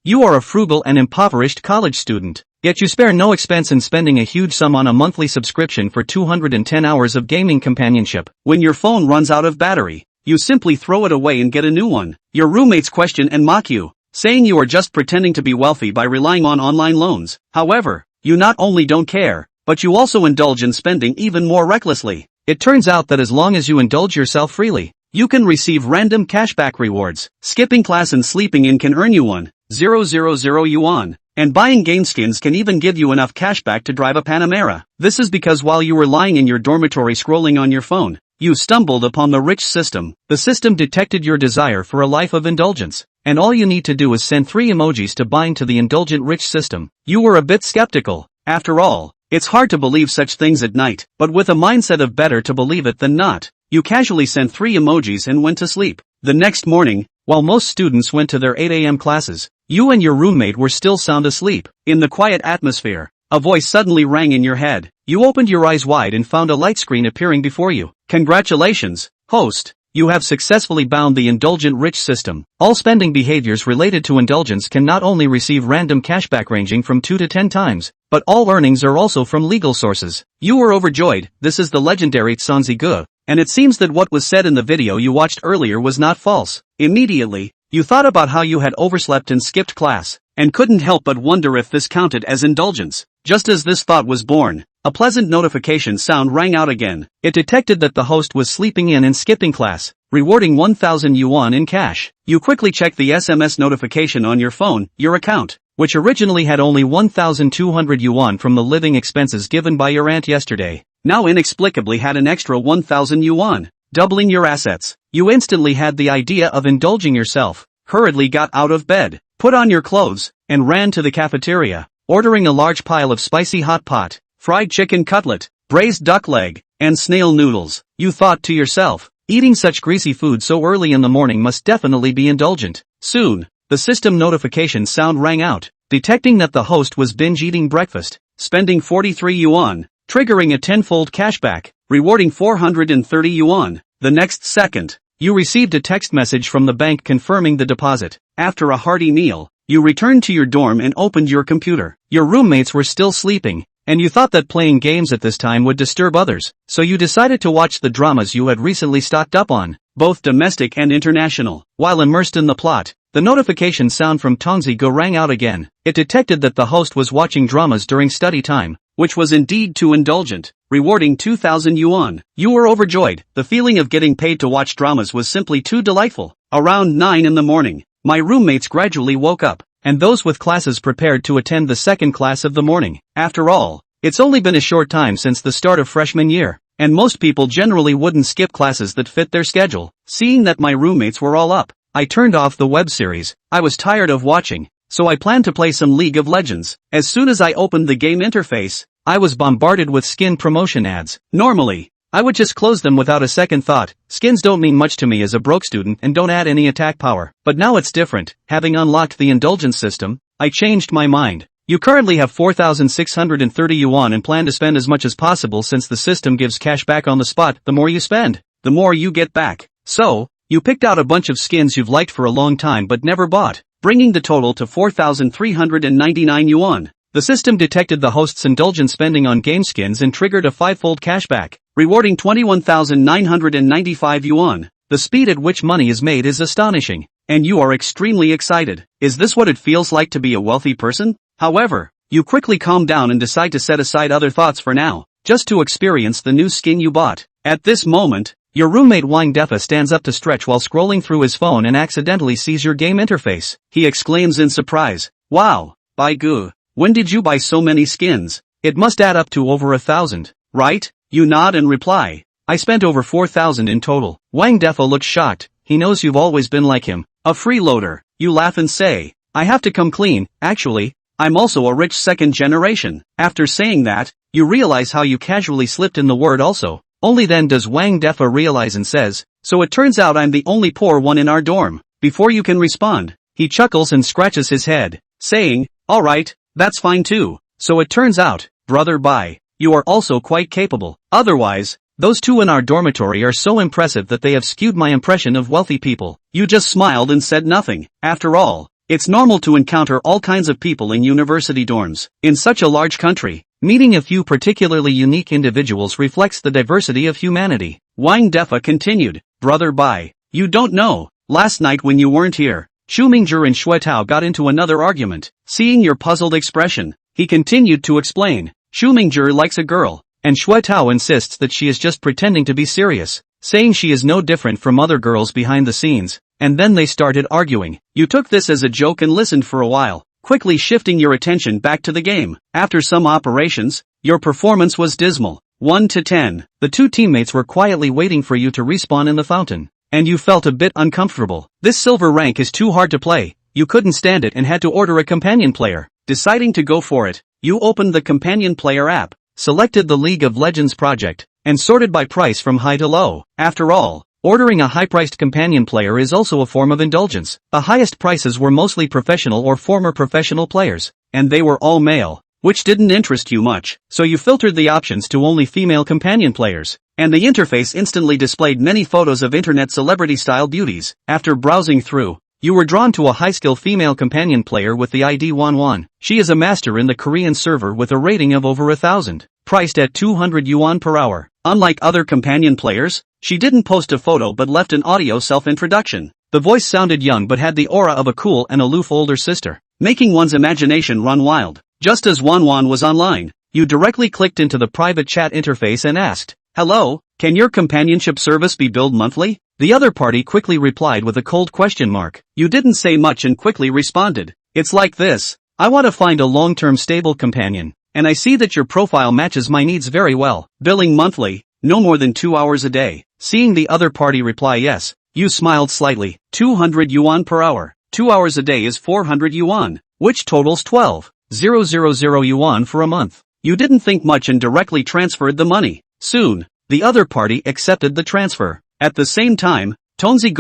You are a frugal and impoverished college student. Yet you spare no expense in spending a huge sum on a monthly subscription for 210 hours of gaming companionship. When your phone runs out of battery, you simply throw it away and get a new one. Your roommates question and mock you, saying you are just pretending to be wealthy by relying on online loans. However, you not only don't care, but you also indulge in spending even more recklessly. It turns out that as long as you indulge yourself freely, you can receive random cashback rewards. Skipping class and sleeping in can earn you 1,000 yuan. And buying game skins can even give you enough cashback to drive a Panamera. This is because while you were lying in your dormitory scrolling on your phone, you stumbled upon the rich system. The system detected your desire for a life of indulgence, and all you need to do is send 3 emojis to bind to the indulgent rich system. You were a bit skeptical. After all, it's hard to believe such things at night, but with a mindset of better to believe it than not, you casually sent 3 emojis and went to sleep. The next morning, while most students went to their 8 a.m. classes, you and your roommate were still sound asleep. In the quiet atmosphere, a voice suddenly rang in your head. You opened your eyes wide and found a light screen appearing before you. Congratulations, host! You have successfully bound the indulgent rich system. All spending behaviors related to indulgence can not only receive random cashback ranging from 2 to 10 times, but all earnings are also from legal sources. You were overjoyed. This is the legendary Tsanzigu, and it seems that what was said in the video you watched earlier was not false. Immediately, you thought about how you had overslept and skipped class, and couldn't help but wonder if this counted as indulgence. Just as this thought was born, a pleasant notification sound rang out again. It detected that the host was sleeping in and skipping class, rewarding 1,000 yuan in cash. You quickly checked the SMS notification on your phone. Your account, which originally had only 1,200 yuan from the living expenses given by your aunt yesterday, now inexplicably had an extra 1,000 yuan, doubling your assets. You instantly had the idea of indulging yourself, hurriedly got out of bed, put on your clothes, and ran to the cafeteria, ordering a large pile of spicy hot pot, fried chicken cutlet, braised duck leg, and snail noodles. You thought to yourself, eating such greasy food so early in the morning must definitely be indulgent. Soon, the system notification sound rang out, detecting that the host was binge-eating breakfast, spending 43 yuan, triggering a 10-fold cashback, rewarding 430 yuan. The next second, you received a text message from the bank confirming the deposit. After a hearty meal, you returned to your dorm and opened your computer. Your roommates were still sleeping, and you thought that playing games at this time would disturb others, so you decided to watch the dramas you had recently stocked up on, both domestic and international. While immersed in the plot, the notification sound from Tongzigo rang out again. It detected that the host was watching dramas during study time, which was indeed too indulgent, rewarding 2,000 yuan. You were overjoyed. The feeling of getting paid to watch dramas was simply too delightful. Around 9 in the morning, my roommates gradually woke up, and those with classes prepared to attend the second class of the morning. After all, it's only been a short time since the start of freshman year, and most people generally wouldn't skip classes that fit their schedule. Seeing that my roommates were all up, I turned off the web series I was tired of watching, so I planned to play some League of Legends. As soon as I opened the game interface, I was bombarded with skin promotion ads. Normally, I would just close them without a second thought. Skins don't mean much to me as a broke student and don't add any attack power. But now it's different. Having unlocked the indulgence system, I changed my mind. You currently have 4,630 yuan and plan to spend as much as possible since the system gives cash back on the spot. The more you spend, the more you get back. So, you picked out a bunch of skins you've liked for a long time but never bought, bringing the total to 4,399 yuan. The system detected the host's indulgent spending on game skins and triggered a 5-fold cashback, rewarding 21,995 yuan. The speed at which money is made is astonishing, and you are extremely excited. Is this what it feels like to be a wealthy person? However, you quickly calm down and decide to set aside other thoughts for now, just to experience the new skin you bought. At this moment, your roommate Wang Defa stands up to stretch while scrolling through his phone and accidentally sees your game interface. He exclaims in surprise, "Wow, by goo, when did you buy so many skins? It must add up to over 1,000, right?" You nod and reply, "I spent over 4,000 in total." Wang Defa looks shocked. He knows you've always been like him, a freeloader. You laugh and say, "I have to come clean, actually. I'm also a rich second generation." After saying that, you realize how you casually slipped in the word also. Only then does Wang Defa realize and says, "So it turns out I'm the only poor one in our dorm." Before you can respond, he chuckles and scratches his head, saying, "Alright, that's fine too. So it turns out, brother bye, you are also quite capable. Otherwise, those two in our dormitory are so impressive that they have skewed my impression of wealthy people." You just smiled and said nothing. After all, It's normal to encounter all kinds of people in university dorms. In such a large country, meeting a few particularly unique individuals reflects the diversity of humanity. Wang Defa continued, brother Bai, you don't know, last night when you weren't here, Xu Mingzhi and Xue Tao got into another argument. Seeing your puzzled expression, he continued to explain, Xu Mingzhi likes a girl, and Xue Tao insists that she is just pretending to be serious, saying she is no different from other girls behind the scenes, and then they started arguing. You took this as a joke and listened for a while, quickly shifting your attention back to the game. After some operations, your performance was dismal. 1 to 10. The two teammates were quietly waiting for you to respawn in the fountain, and you felt a bit uncomfortable. This silver rank is too hard to play, you couldn't stand it and had to order a companion player. Deciding to go for it, you opened the companion player app, selected the League of Legends project, and sorted by price from high to low. After all, ordering a high-priced companion player is also a form of indulgence. The highest prices were mostly professional or former professional players, and they were all male, which didn't interest you much, so you filtered the options to only female companion players, and the interface instantly displayed many photos of internet celebrity-style beauties. After browsing through, you were drawn to a high-skill female companion player with the ID Wan. She is a master in the Korean server with a rating of over 1,000, priced at 200 yuan per hour. Unlike other companion players, she didn't post a photo but left an audio self-introduction. The voice sounded young but had the aura of a cool and aloof older sister, making one's imagination run wild. Just as Wan was online, you directly clicked into the private chat interface and asked, hello, can your companionship service be billed monthly? The other party quickly replied with a cold question mark. You didn't say much and quickly responded, it's like this, I want to find a long-term stable companion, and I see that your profile matches my needs very well. Billing monthly, no more than 2 hours a day. Seeing the other party reply yes, you smiled slightly. 200 yuan per hour. 2 hours a day is 400 yuan, which totals 12,000 yuan for a month. You didn't think much and directly transferred the money. Soon, the other party accepted the transfer. At the same time, Tonzi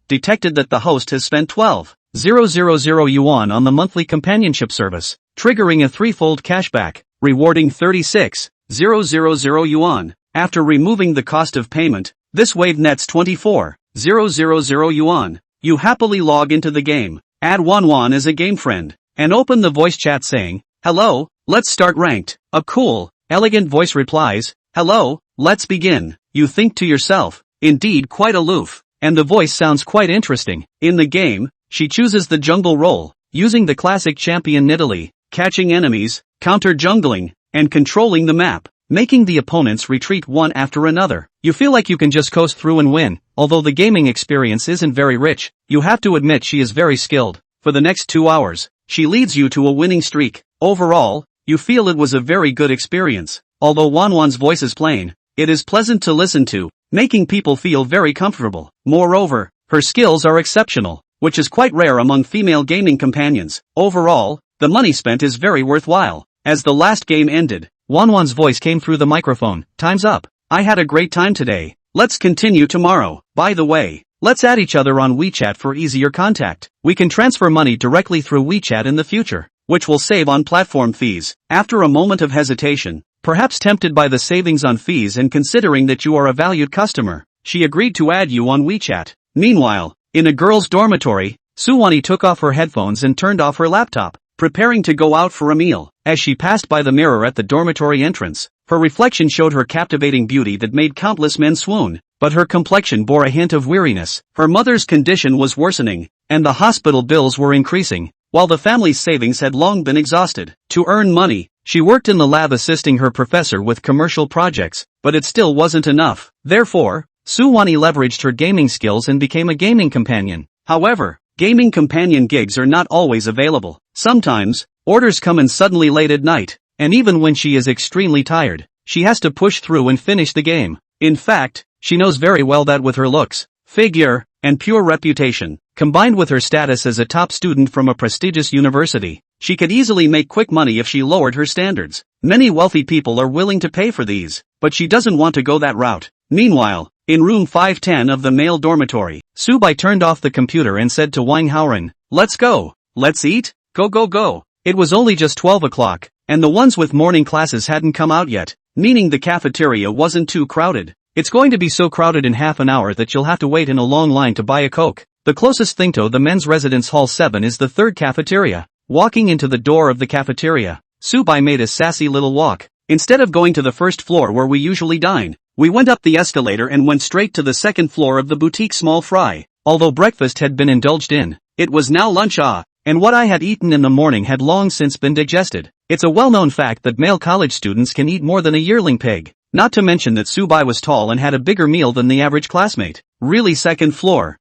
detected that the host has spent 12,000 yuan on the monthly companionship service, triggering a threefold cashback, rewarding 36,000 yuan. After removing the cost of payment, this wave nets 24,000 yuan. You happily log into the game, add Wan as a game friend, and open the voice chat saying, hello, let's start ranked. A cool, elegant voice replies, hello, let's begin. You think to yourself, indeed quite aloof, and the voice sounds quite interesting. In the game, she chooses the jungle role, using the classic champion Nidalee, catching enemies, counter-jungling, and controlling the map, making the opponents retreat one after another. You feel like you can just coast through and win. Although the gaming experience isn't very rich, you have to admit she is very skilled. For the next 2 hours, she leads you to a winning streak. Overall, you feel it was a very good experience. Although Wan's voice is plain, it is pleasant to listen to, making people feel very comfortable. Moreover, her skills are exceptional, which is quite rare among female gaming companions. Overall, the money spent is very worthwhile. As the last game ended, Wan's voice came through the microphone. Time's up. I had a great time today. Let's continue tomorrow. By the way, let's add each other on WeChat for easier contact. We can transfer money directly through WeChat in the future, which will save on platform fees. After a moment of hesitation, perhaps tempted by the savings on fees and considering that you are a valued customer, she agreed to add you on WeChat. Meanwhile, in a girl's dormitory, Suwani took off her headphones and turned off her laptop, preparing to go out for a meal. As she passed by the mirror at the dormitory entrance, her reflection showed her captivating beauty that made countless men swoon, but her complexion bore a hint of weariness. Her mother's condition was worsening, and the hospital bills were increasing, while the family's savings had long been exhausted. To earn money, she worked in the lab assisting her professor with commercial projects, but it still wasn't enough. Therefore, Suwani leveraged her gaming skills and became a gaming companion. However, gaming companion gigs are not always available. Sometimes, orders come in suddenly late at night, and even when she is extremely tired, she has to push through and finish the game. In fact, she knows very well that with her looks, figure, and pure reputation, combined with her status as a top student from a prestigious university, she could easily make quick money if she lowered her standards. Many wealthy people are willing to pay for these, but she doesn't want to go that route. Meanwhile, in room 510 of the male dormitory, Subai turned off the computer and said to Wang Haoren, let's go. Let's eat? Go. It was only just 12 o'clock, and the ones with morning classes hadn't come out yet, meaning the cafeteria wasn't too crowded. It's going to be so crowded in half an hour that you'll have to wait in a long line to buy a Coke. The The closest thing to the men's residence hall 7 is the third cafeteria. Walking into the door of the cafeteria, Subai made a sassy little walk. Instead of going to the first floor where we usually dine, we went up the escalator and went straight to the second floor of the boutique small fry. Although breakfast had been indulged in, it was now lunch and what I had eaten in the morning had long since been digested. It's a well-known fact that male college students can eat more than a yearling pig. Not to mention that Subai was tall and had a bigger meal than the average classmate. Really, second floor?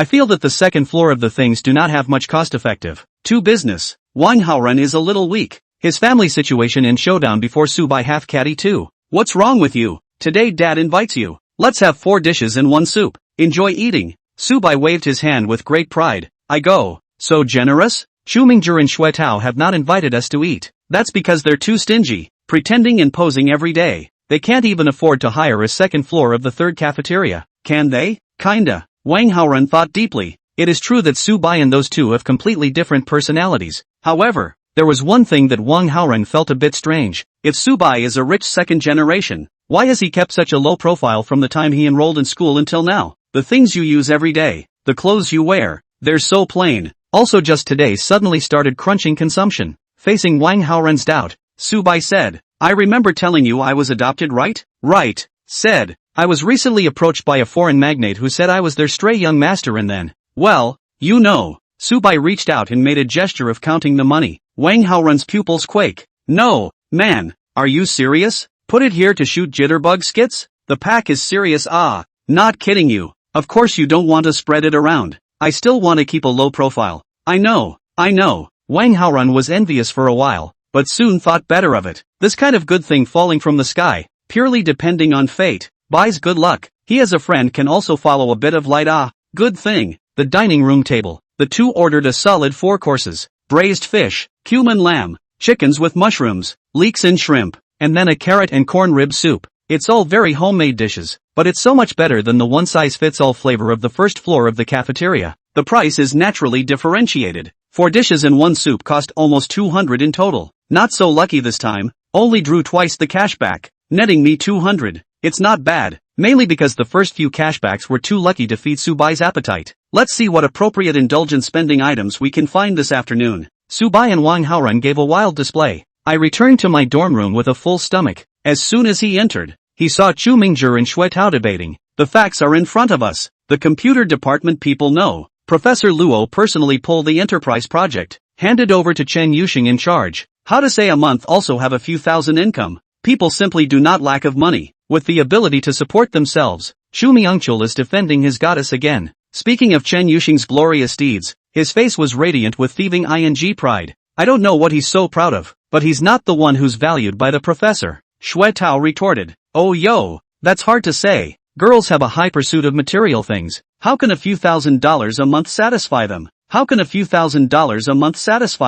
I feel that the second floor of the things do not have much cost-effective. To business. Wang Haoren is a little weak. His family situation in showdown before Subai half catty too. What's wrong with you? Today dad invites you. Let's have 4 dishes and 1 soup. Enjoy eating. Subai waved his hand with great pride. I go. So generous? Chu Mingzhi and Xue Tao have not invited us to eat. That's because they're too stingy, pretending and posing every day. They can't even afford to hire a second floor of the third cafeteria, can they? Kinda. Wang Haoren thought deeply. It is true that Subai and those two have completely different personalities. However, there was one thing that Wang Haoren felt a bit strange. If Subai is a rich second generation, why has he kept such a low profile from the time he enrolled in school until now? The things you use every day, the clothes you wear, they're so plain. Also just today suddenly started crunching consumption. Facing Wang Haoren's doubt, Subai said, I remember telling you I was adopted, right? Right, said. I was recently approached by a foreign magnate who said I was their stray young master and then, well, you know. Subai reached out and made a gesture of counting the money. Wang Haoren's pupils quake. No, man, are you serious? Put it here to shoot jitterbug skits? The pack is serious. Not kidding you. Of course you don't want to spread it around. I still want to keep a low profile. I know. Wang Haoren was envious for a while, but soon thought better of it. This kind of good thing falling from the sky, purely depending on fate, buys good luck. He as a friend can also follow a bit of light. Good thing. The dining room table. The two ordered a solid 4 courses. Braised fish, cumin lamb, chickens with mushrooms, leeks and shrimp, and then a carrot and corn rib soup. It's all very homemade dishes, but it's so much better than the one-size-fits-all flavor of the first floor of the cafeteria. The price is naturally differentiated. 4 dishes and 1 soup cost almost 200 in total. Not so lucky this time, only drew twice the cashback, netting me 200. It's not bad, mainly because the first few cashbacks were too lucky to feed Subai's appetite. Let's see what appropriate indulgent spending items we can find this afternoon. Subai and Wang Haoren gave a wild display. I returned to my dorm room with a full stomach. As soon as he entered, he saw Chu Mingzhi and Xue Tao debating. The facts are in front of us. The computer department people know. Professor Luo personally pulled the enterprise project, handed over to Chen Yuxing in charge. How to say a month also have a few thousand income. People simply do not lack of money, with the ability to support themselves. Xu Miangchul is defending his goddess again. Speaking of Chen Yuxing's glorious deeds, his face was radiant with thieving pride. I don't know what he's so proud of, but he's not the one who's valued by the professor. Xue Tao retorted. Oh yo, that's hard to say. Girls have a high pursuit of material things. How can a few $1,000s a month satisfy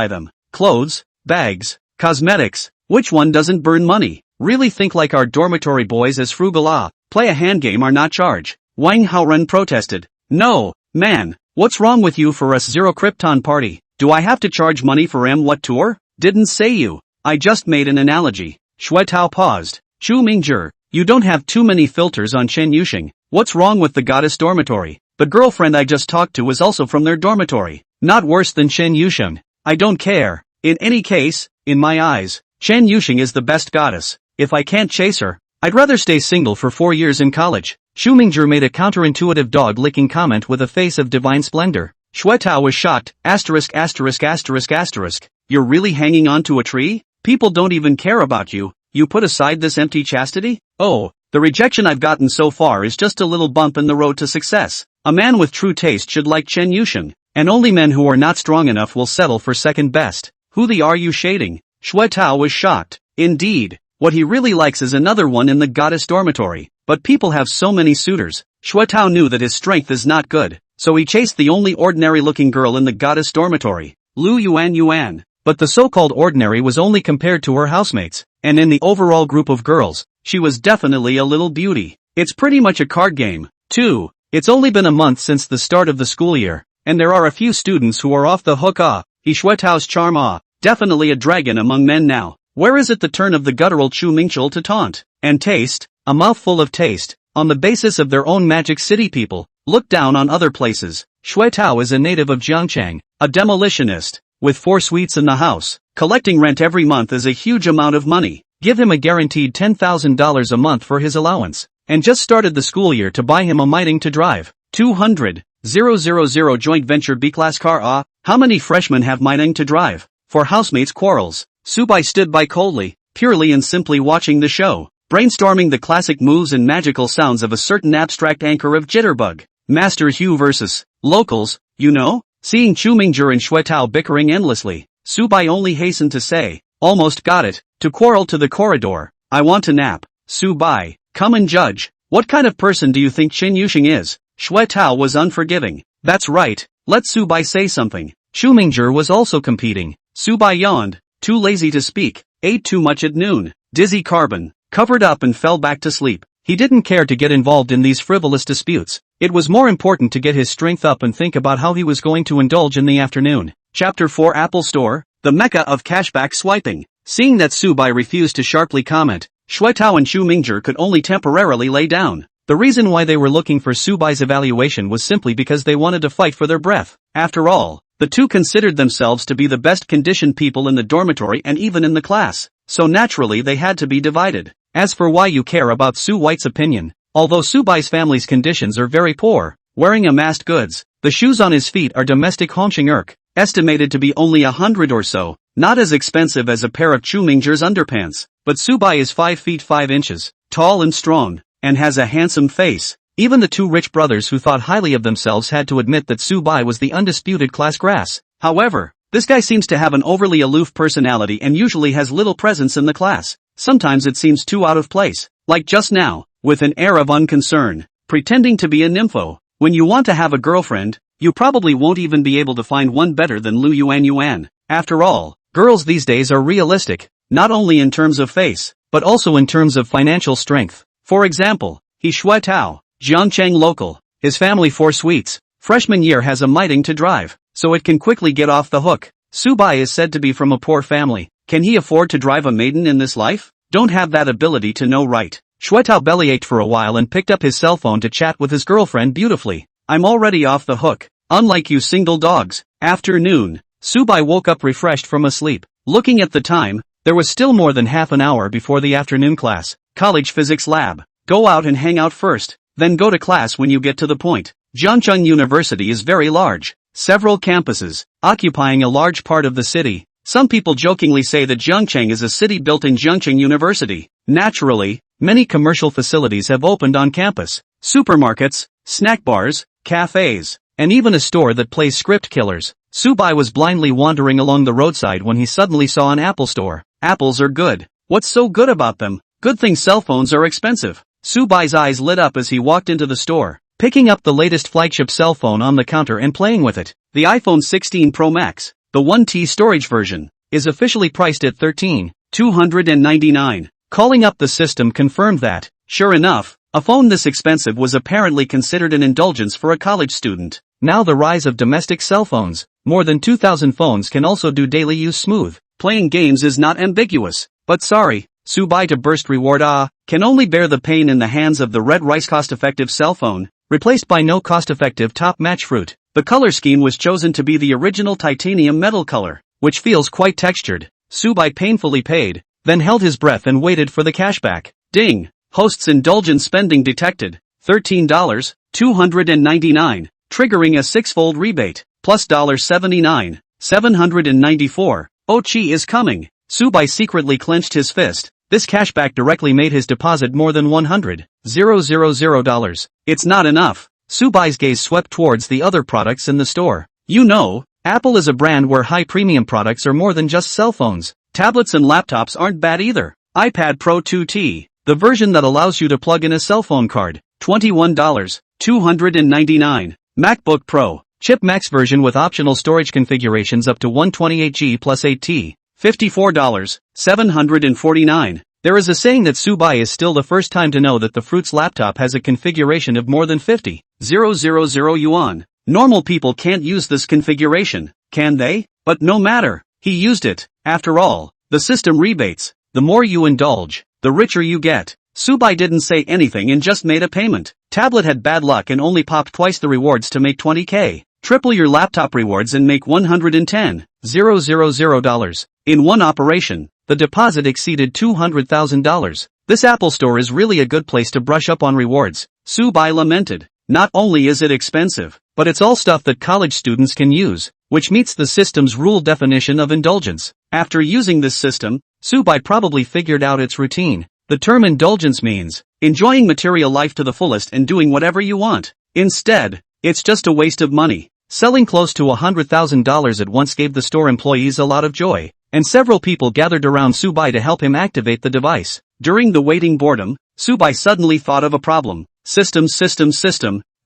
them? Clothes, bags, cosmetics, which one doesn't burn money? Really think like our dormitory boys as frugal. Play a hand game or not charge. Wang Haoren protested. No, man, what's wrong with you for us zero Krypton party? Do I have to charge money for what tour? Didn't say you. I just made an analogy. Xue Tao paused. Chu Mingzhi, you don't have too many filters on Chen Yuxing. What's wrong with the goddess dormitory? The girlfriend I just talked to is also from their dormitory. Not worse than Chen Yuxing. I don't care. In any case, in my eyes, Chen Yuxing is the best goddess. If I can't chase her, I'd rather stay single for 4 years in college. Xu Mingzhi made a counterintuitive dog-licking comment with a face of divine splendor. Xue Tao was shocked. *******. You're really hanging on to a tree? People don't even care about you. You put aside this empty chastity? Oh, the rejection I've gotten so far is just a little bump in the road to success. A man with true taste should like Chen Yuxing, and only men who are not strong enough will settle for second best. Who the are you shading? Xue Tao was shocked. Indeed, what he really likes is another one in the goddess dormitory, but people have so many suitors. Xue Tao knew that his strength is not good, so he chased the only ordinary-looking girl in the goddess dormitory, Lu Yuan. But the so-called ordinary was only compared to her housemates, and in the overall group of girls, she was definitely a little beauty. It's pretty much a card game, too. It's only been a month since the start of the school year, and there are a few students who are off the hook. Xue Tao's charm. Definitely a dragon among men now. Where is it the turn of the guttural Chu Mingzhi to taunt? And taste, a mouthful of taste, on the basis of their own magic city people, look down on other places. Shui Tao is a native of Jiangchang, a demolitionist, with 4 suites in the house. Collecting rent every month is a huge amount of money. Give him a guaranteed $10,000 a month for his allowance. And just started the school year to buy him a miting to drive. 200,000 joint venture B-class car. How many freshmen have miting to drive? For housemates' quarrels, Subai stood by coldly, purely and simply watching the show, brainstorming the classic moves and magical sounds of a certain abstract anchor of Jitterbug. Master Hugh versus locals, you know? Seeing Chu Mingzhi and Shui Tao bickering endlessly, Subai only hastened to say, almost got it, to quarrel to the corridor. I want to nap. Subai, come and judge. What kind of person do you think Qin Yuxing is? Shui Tao was unforgiving. That's right, let Subai say something. Chu Mingzhi was also competing. Subai yawned, too lazy to speak, ate too much at noon, dizzy carbon, covered up and fell back to sleep. He didn't care to get involved in these frivolous disputes. It was more important to get his strength up and think about how he was going to indulge in the afternoon. Chapter 4 Apple Store, the mecca of cashback swiping. Seeing that Subai refused to sharply comment, Shui Tao and Chu Mingzhi could only temporarily lay down. The reason why they were looking for Subai's evaluation was simply because they wanted to fight for their breath. After all, the two considered themselves to be the best conditioned people in the dormitory and even in the class, so naturally they had to be divided. As for why you care about Su White's opinion, although Subai's family's conditions are very poor, wearing amassed goods, the shoes on his feet are domestic Hongqing Erk, estimated to be only 100 or so, not as expensive as a pair of Chu Mingzhi's underpants, but Subai is 5 feet 5 inches, tall and strong, and has a handsome face. Even the two rich brothers who thought highly of themselves had to admit that Subai was the undisputed class grass. However, this guy seems to have an overly aloof personality and usually has little presence in the class. Sometimes it seems too out of place, like just now, with an air of unconcern, pretending to be a nympho. When you want to have a girlfriend, you probably won't even be able to find one better than Lu Yuan. After all, girls these days are realistic, not only in terms of face, but also in terms of financial strength. For example, he Shui Tao, Jiangchang local, his family 4 suites, freshman year has a miting to drive, so it can quickly get off the hook. Subai is said to be from a poor family. Can he afford to drive a maiden in this life? Don't have that ability to know right. Shui Tao bellyached for a while and picked up his cell phone to chat with his girlfriend beautifully. I'm already off the hook, unlike you single dogs. Afternoon. Subai woke up refreshed from a sleep. Looking at the time, there was still more than half an hour before the afternoon class. College physics lab. Go out and hang out first, then go to class when you get to the point. Jiangcheng University is very large. Several campuses, occupying a large part of the city. Some people jokingly say that Jiangcheng is a city built in Jiangcheng University. Naturally, many commercial facilities have opened on campus. Supermarkets, snack bars, cafes, and even a store that plays script killers. Subai was blindly wandering along the roadside when he suddenly saw an Apple store. Apples are good. What's so good about them? Good thing cell phones are expensive. Subai's eyes lit up as he walked into the store, picking up the latest flagship cell phone on the counter and playing with it. The iPhone 16 Pro Max, the 1T storage version, is officially priced at $13,299. Calling up the system confirmed that, sure enough, a phone this expensive was apparently considered an indulgence for a college student. Now the rise of domestic cell phones. More than 2,000 phones can also do daily use smooth. Playing games is not ambiguous. But sorry, Subai to burst reward can only bear the pain in the hands of the red rice cost-effective cell phone, replaced by no cost-effective top match fruit. The color scheme was chosen to be the original titanium metal color, which feels quite textured. Subai painfully paid, then held his breath and waited for the cashback. Ding! Host's indulgent spending detected. $13,299, triggering a 6-fold rebate, plus $79, $794. Oh, chi is coming. Subai secretly clenched his fist. This cashback directly made his deposit more than $100,000. It's not enough. Subai's gaze swept towards the other products in the store. You know, Apple is a brand where high premium products are more than just cell phones. Tablets and laptops aren't bad either. iPad Pro 2T, the version that allows you to plug in a cell phone card, $21,299. MacBook Pro, Chip Max version with optional storage configurations up to 128GB plus 8T, $54,749. There is a saying that Subai is still the first time to know that the Fruits laptop has a configuration of more than 50,000 yuan. Normal people can't use this configuration, can they? But no matter, he used it. After all, the system rebates. The more you indulge, the richer you get. Subai didn't say anything and just made a payment. Tablet had bad luck and only popped twice the rewards to make 20k. Triple your laptop rewards and make $110,000 in one operation. The deposit exceeded $200,000. This Apple Store is really a good place to brush up on rewards, Subai lamented. Not only is it expensive, but it's all stuff that college students can use, which meets the system's rule definition of indulgence. After using this system, Subai probably figured out its routine. The term indulgence means enjoying material life to the fullest and doing whatever you want. Instead, it's just a waste of money. Selling close to $100,000 at once gave the store employees a lot of joy, and several people gathered around Subai to help him activate the device. During the waiting boredom, Subai suddenly thought of a problem. System,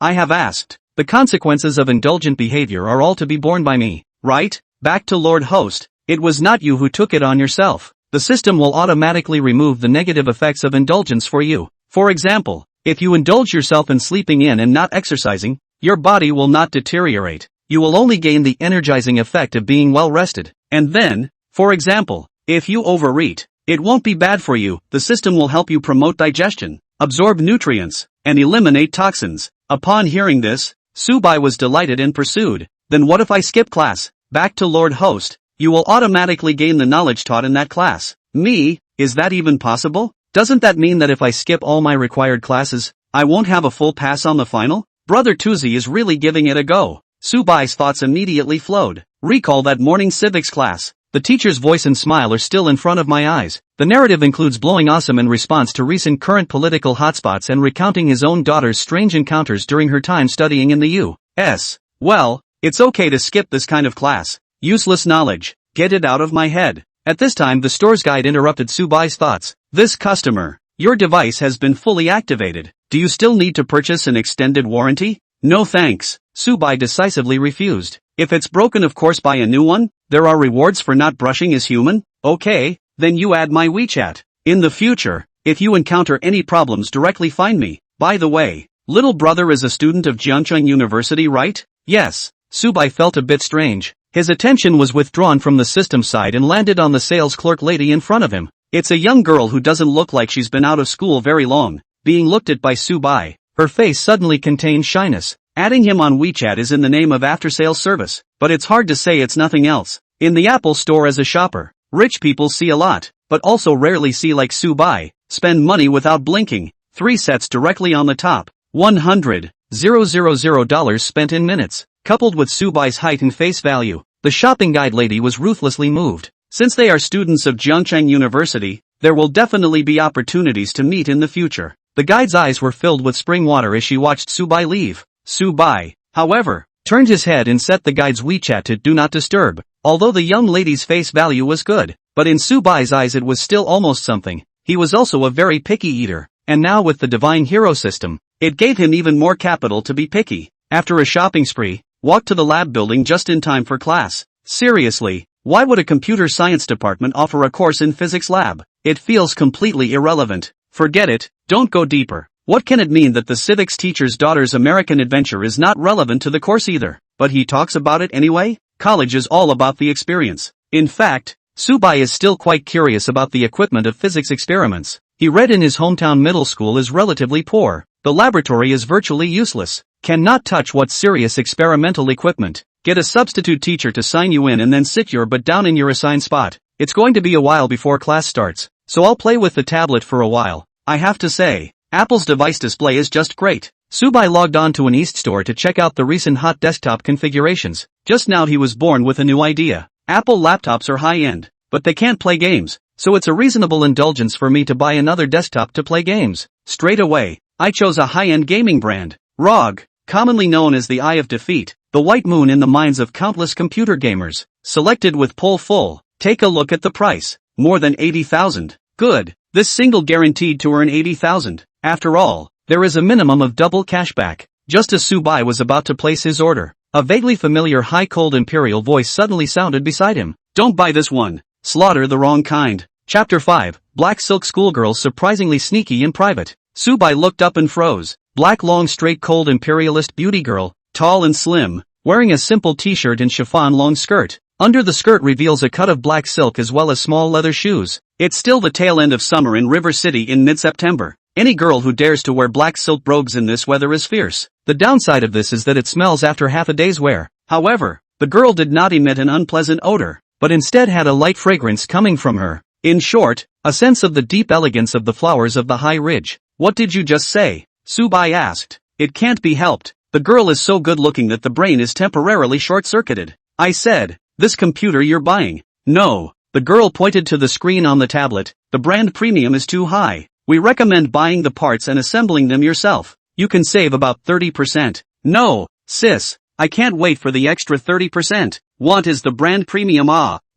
I have asked. The consequences of indulgent behavior are all to be borne by me, right? Back to Lord Host. It was not you who took it on yourself. The system will automatically remove the negative effects of indulgence for you. For example, if you indulge yourself in sleeping in and not exercising, your body will not deteriorate. You will only gain the energizing effect of being well rested. And then, for example, if you overeat, it won't be bad for you. The system will help you promote digestion, absorb nutrients, and eliminate toxins. Upon hearing this, Subai was delighted and pursued. Then what if I skip class? Back to Lord Host. You will automatically gain the knowledge taught in that class. Me? Is that even possible? Doesn't that mean that if I skip all my required classes, I won't have a full pass on the final? Brother Tuzi is really giving it a go. Subai's thoughts immediately flowed. Recall that morning civics class. The teacher's voice and smile are still in front of my eyes. The narrative includes blowing awesome in response to recent current political hotspots and recounting his own daughter's strange encounters during her time studying in the U.S. Well, it's okay to skip this kind of class. Useless knowledge. Get it out of my head. At this time the store's guide interrupted Subai's thoughts. This customer, your device has been fully activated. Do you still need to purchase an extended warranty? No thanks. Subai decisively refused. If it's broken, of course buy a new one. There are rewards for not brushing as human. Okay, then you add my WeChat. In the future, if you encounter any problems directly find me. By the way, little brother is a student of Jiangcheng University, right? Yes. Subai felt a bit strange. His attention was withdrawn from the system side and landed on the sales clerk lady in front of him. It's a young girl who doesn't look like she's been out of school very long. Being looked at by Subai, her face suddenly contained shyness. Adding him on WeChat is in the name of after-sales service, but it's hard to say it's nothing else. In the Apple Store as a shopper, rich people see a lot, but also rarely see like Subai, spend money without blinking. 3 sets directly on the top. $100,000 spent in minutes. Coupled with Subai's height and face value, the shopping guide lady was ruthlessly moved. Since they are students of Jiangcheng University, there will definitely be opportunities to meet in the future. The guide's eyes were filled with spring water as she watched Subai leave. Subai, however, turned his head and set the guide's WeChat to Do Not Disturb. Although the young lady's face value was good, but in Subai's eyes it was still almost something. He was also a very picky eater, and now with the Divine Hero system, it gave him even more capital to be picky. After a shopping spree, walked to the lab building just in time for class. Seriously, why would a computer science department offer a course in physics lab? It feels completely irrelevant. Forget it, don't go deeper. What can it mean that the civics teacher's daughter's American adventure is not relevant to the course either? But he talks about it anyway? College is all about the experience. In fact, Subai is still quite curious about the equipment of physics experiments. He read in his hometown middle school is relatively poor. The laboratory is virtually useless. Cannot touch what's serious experimental equipment. Get a substitute teacher to sign you in and then sit your butt down in your assigned spot. It's going to be a while before class starts, so I'll play with the tablet for a while. I have to say, Apple's device display is just great. Subai logged on to an East store to check out the recent hot desktop configurations. Just now he was born with a new idea. Apple laptops are high-end, but they can't play games, so it's a reasonable indulgence for me to buy another desktop to play games. Straight away, I chose a high-end gaming brand, ROG, commonly known as the Eye of Defeat, the white moon in the minds of countless computer gamers. Selected with pull full. Take a look at the price. More than 80,000. Good. This single guaranteed to earn 80,000. After all, there is a minimum of double cashback. Just as Subai was about to place his order, a vaguely familiar high-cold imperial voice suddenly sounded beside him. Don't buy this one. Slaughter the wrong kind. Chapter 5. Black silk schoolgirls surprisingly sneaky in private. Subai looked up and froze. Black long straight cold imperialist beauty girl, tall and slim, wearing a simple t-shirt and chiffon long skirt. Under the skirt reveals a cut of black silk as well as small leather shoes. It's still the tail end of summer in River City in mid-September. Any girl who dares to wear black silk brogues in this weather is fierce. The downside of this is that it smells after half a day's wear. However, the girl did not emit an unpleasant odor, but instead had a light fragrance coming from her. In short, a sense of the deep elegance of the flowers of the high ridge. What did you just say? Subai asked. It can't be helped. The girl is so good looking that the brain is temporarily short-circuited. I said, this computer you're buying. No. The girl pointed to the screen on the tablet. The brand premium is too high. We recommend buying the parts and assembling them yourself. You can save about 30%. No, sis. I can't wait for the extra 30%. What is the brand premium?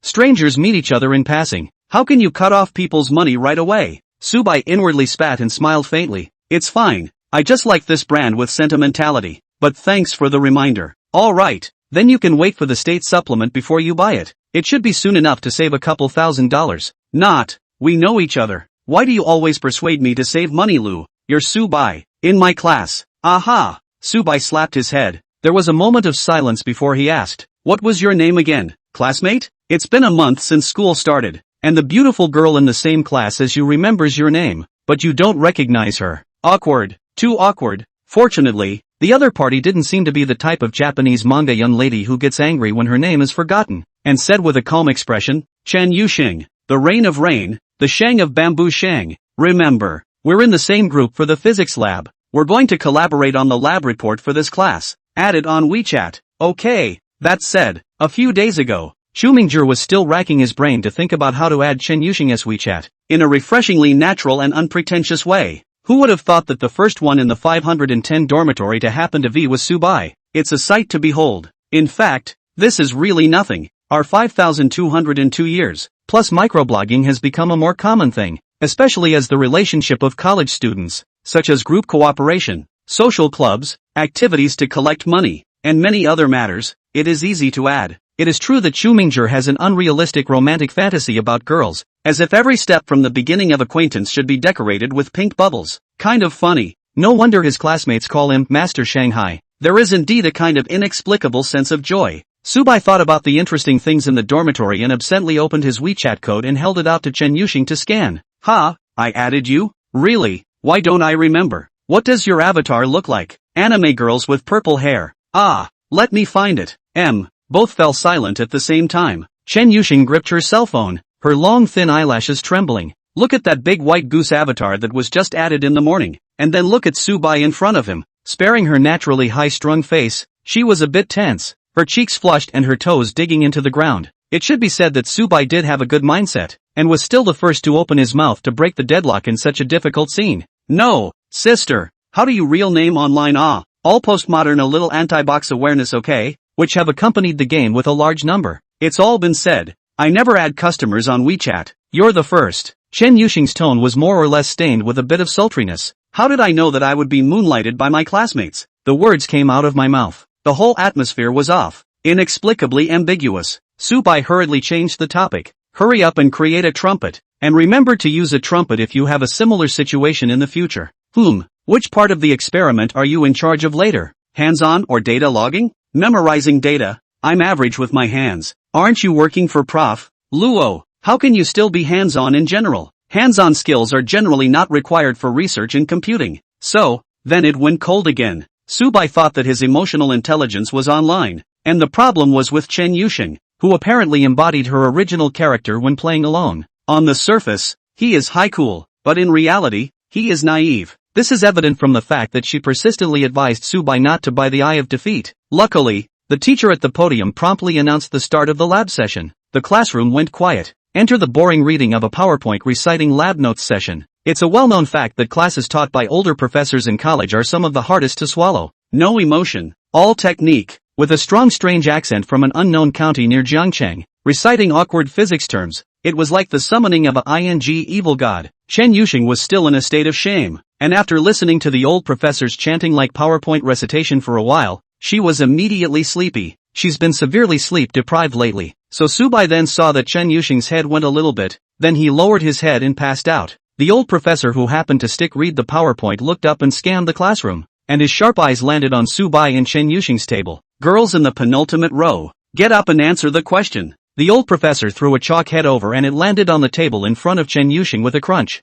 Strangers meet each other in passing. How can you cut off people's money right away? Subai inwardly spat and smiled faintly. It's fine. I just like this brand with sentimentality. But thanks for the reminder. Alright, then you can wait for the state supplement before you buy it. It should be soon enough to save a couple $1,000s. Not. We know each other. Why do you always persuade me to save money, Lou? You're Subai. In my class. Aha. Subai slapped his head. There was a moment of silence before he asked, what was your name again, classmate? It's been a month since school started, and the beautiful girl in the same class as you remembers your name, but you don't recognize her. Awkward. Too awkward. Fortunately, the other party didn't seem to be the type of Japanese manga young lady who gets angry when her name is forgotten, and said with a calm expression, Chen Yuxing, the reign of rain, the Shang of bamboo Shang. Remember, we're in the same group for the physics lab. We're going to collaborate on the lab report for this class. Add it on WeChat. Okay. That said, a few days ago, Shumingzhi was still racking his brain to think about how to add Chen Yuxing's WeChat, in a refreshingly natural and unpretentious way. Who would have thought that the first one in the 510 dormitory to happen to be was Subai? It's a sight to behold. In fact, this is really nothing. Our 5,202 years, plus microblogging has become a more common thing, especially as the relationship of college students, such as group cooperation, social clubs, activities to collect money, and many other matters, it is easy to add. It is true that Shumingzhi has an unrealistic romantic fantasy about girls, as if every step from the beginning of acquaintance should be decorated with pink bubbles. Kind of funny. No wonder his classmates call him Master Shanghai. There is indeed a kind of inexplicable sense of joy. Subai thought about the interesting things in the dormitory and absently opened his WeChat code and held it out to Chen Yuxing to scan. Ha, I added you? Really? Why don't I remember? What does your avatar look like? Anime girls with purple hair. Ah, let me find it. Both fell silent at the same time. Chen Yuxing gripped her cell phone, her long thin eyelashes trembling. Look at that big white goose avatar that was just added in the morning, and then look at Subai in front of him. Sparing her naturally high-strung face, she was a bit tense, her cheeks flushed and her toes digging into the ground. It should be said that Subai did have a good mindset, and was still the first to open his mouth to break the deadlock in such a difficult scene. No, sister, how do you real name online? All postmodern a little anti-box awareness, okay? Which have accompanied the game with a large number. It's all been said. I never add customers on WeChat. You're the first. Chen Yuxing's tone was more or less stained with a bit of sultriness. How did I know that I would be moonlighted by my classmates? The words came out of my mouth. The whole atmosphere was off. Inexplicably ambiguous. Subai hurriedly changed the topic. Hurry up and create a trumpet. And remember to use a trumpet if you have a similar situation in the future. Which part of the experiment are you in charge of later? Hands-on or data logging? Memorizing data. I'm average with my hands. Aren't you working for Prof. Luo? How can you still be hands-on in general? Hands-on skills are generally not required for research in computing. So, then it went cold again. Subai thought that his emotional intelligence was online, and the problem was with Chen Yuxing, who apparently embodied her original character when playing alone. On the surface, he is high cool, but in reality, he is naive. This is evident from the fact that she persistently advised Subai not to buy the Eye of Defeat. Luckily, the teacher at the podium promptly announced the start of the lab session. The classroom went quiet. Enter the boring reading of a PowerPoint reciting lab notes session. It's a well-known fact that classes taught by older professors in college are some of the hardest to swallow. No emotion, all technique. With a strong strange accent from an unknown county near Jiangcheng, reciting awkward physics terms, it was like the summoning of a evil god. Chen Yuxing was still in a state of shame, and after listening to the old professors chanting like PowerPoint recitation for a while, she was immediately sleepy. She's been severely sleep-deprived lately. So Subai then saw that Chen Yuxing's head went a little bit, then he lowered his head and passed out. The old professor who happened to read the PowerPoint looked up and scanned the classroom, and his sharp eyes landed on Subai and Chen Yuxing's table. Girls in the penultimate row, get up and answer the question. The old professor threw a chalk head over and it landed on the table in front of Chen Yuxing with a crunch.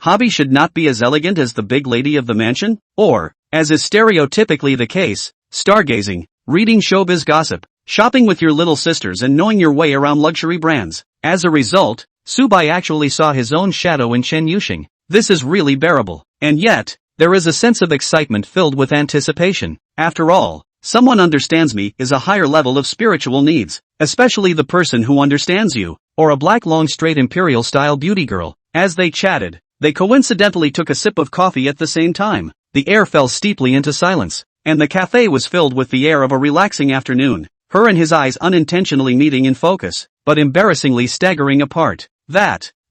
hobby should not be as elegant as the big lady of the mansion? Or, as is stereotypically the case, stargazing, reading showbiz gossip, shopping with your little sisters and knowing your way around luxury brands. As a result, Subai actually saw his own shadow in Chen Yuxing. This is really bearable. And yet, there is a sense of excitement filled with anticipation. After all, someone understands me is a higher level of spiritual needs, especially the person who understands you, or a black long straight imperial-style beauty girl. As they chatted, they coincidentally took a sip of coffee at the same time. The air fell steeply into silence, and the cafe was filled with the air of a relaxing afternoon. Her and his eyes unintentionally meeting in focus, but embarrassingly staggering apart.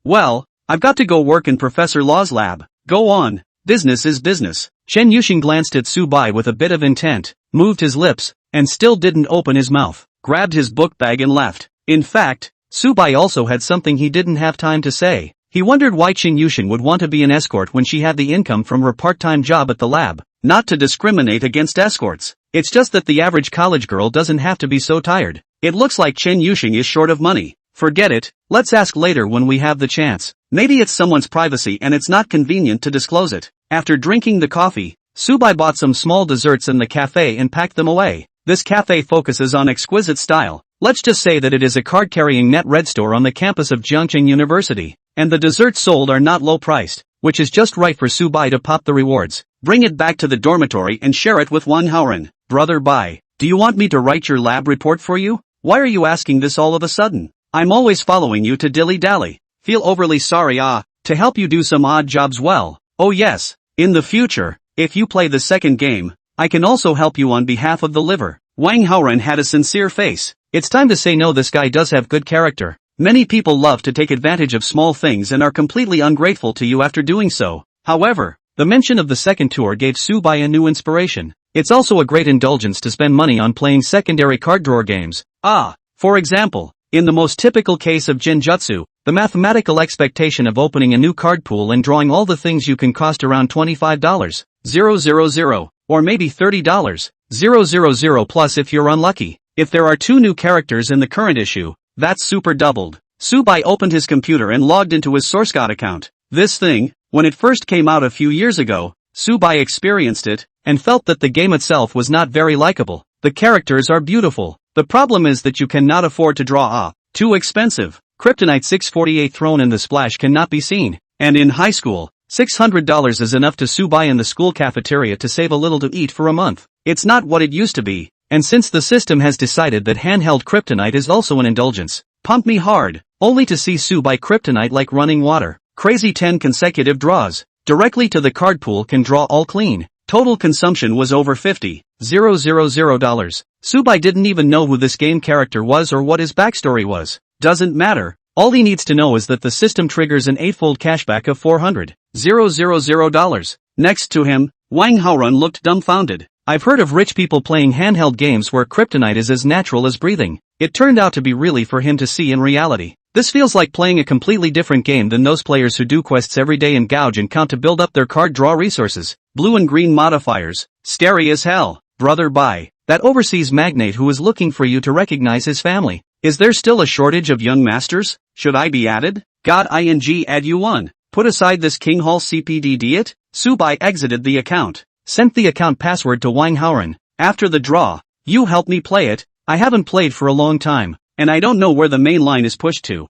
Well, I've got to go work in Professor Law's lab. Go on, business is business. Chen Yuxing glanced at Subai with a bit of intent, moved his lips, and still didn't open his mouth, grabbed his book bag and left. In fact, Subai also had something he didn't have time to say. He wondered why Chen Yuxing would want to be an escort when she had the income from her part-time job at the lab. Not to discriminate against escorts. It's just that the average college girl doesn't have to be so tired. It looks like Chen Yuxing is short of money. Forget it, let's ask later when we have the chance. Maybe it's someone's privacy and it's not convenient to disclose it. After drinking the coffee, Subai bought some small desserts in the cafe and packed them away. This cafe focuses on exquisite style. Let's just say that it is a card-carrying net red store on the campus of Jiangqing University. And the desserts sold are not low-priced, which is just right for Subai to pop the rewards. Bring it back to the dormitory and share it with Wang Haoren. Brother Bai, do you want me to write your lab report for you? Why are you asking this all of a sudden? I'm always following you to dilly-dally. Feel overly sorry to help you do some odd jobs well. Oh yes, in the future, if you play the second game, I can also help you on behalf of the liver. Wang Haoren had a sincere face. It's time to say no, this guy does have good character. Many people love to take advantage of small things and are completely ungrateful to you after doing so. However, the mention of the second tour gave Subai a new inspiration. It's also a great indulgence to spend money on playing secondary card drawer games. For example, in the most typical case of Genjutsu, the mathematical expectation of opening a new card pool and drawing all the things you can cost around $25, 000, or maybe $30, 000 plus if you're unlucky. If there are 2 new characters in the current issue, that's super doubled. Subai opened his computer and logged into his SourceCode account. This thing, when it first came out a few years ago, Subai experienced it, and felt that the game itself was not very likable. The characters are beautiful. The problem is that you cannot afford to draw too expensive. Kryptonite 648 thrown in the splash cannot be seen. And in high school, $600 is enough to Subai in the school cafeteria to save a little to eat for a month. It's not what it used to be. And since the system has decided that handheld kryptonite is also an indulgence, pump me hard, only to see Subai kryptonite like running water. Crazy 10 consecutive draws. Directly to the card pool can draw all clean. Total consumption was over $50,000. Subai didn't even know who this game character was or what his backstory was. Doesn't matter. All he needs to know is that the system triggers an 8-fold cashback of $400,000. Next to him, Wang Haoren looked dumbfounded. I've heard of rich people playing handheld games where kryptonite is as natural as breathing. It turned out to be really for him to see in reality. This feels like playing a completely different game than those players who do quests every day and gouge and count to build up their card draw resources. Blue and green modifiers. Scary as hell. Brother Bai, that overseas magnate who is looking for you to recognize his family. Is there still a shortage of young masters? Should I be added? God ing add yuan. Put aside this King Hall CPD diet? Subai exited the account. Sent the account password to Wang Haoren. After the draw, you help me play it. I haven't played for a long time, and I don't know where the main line is pushed to.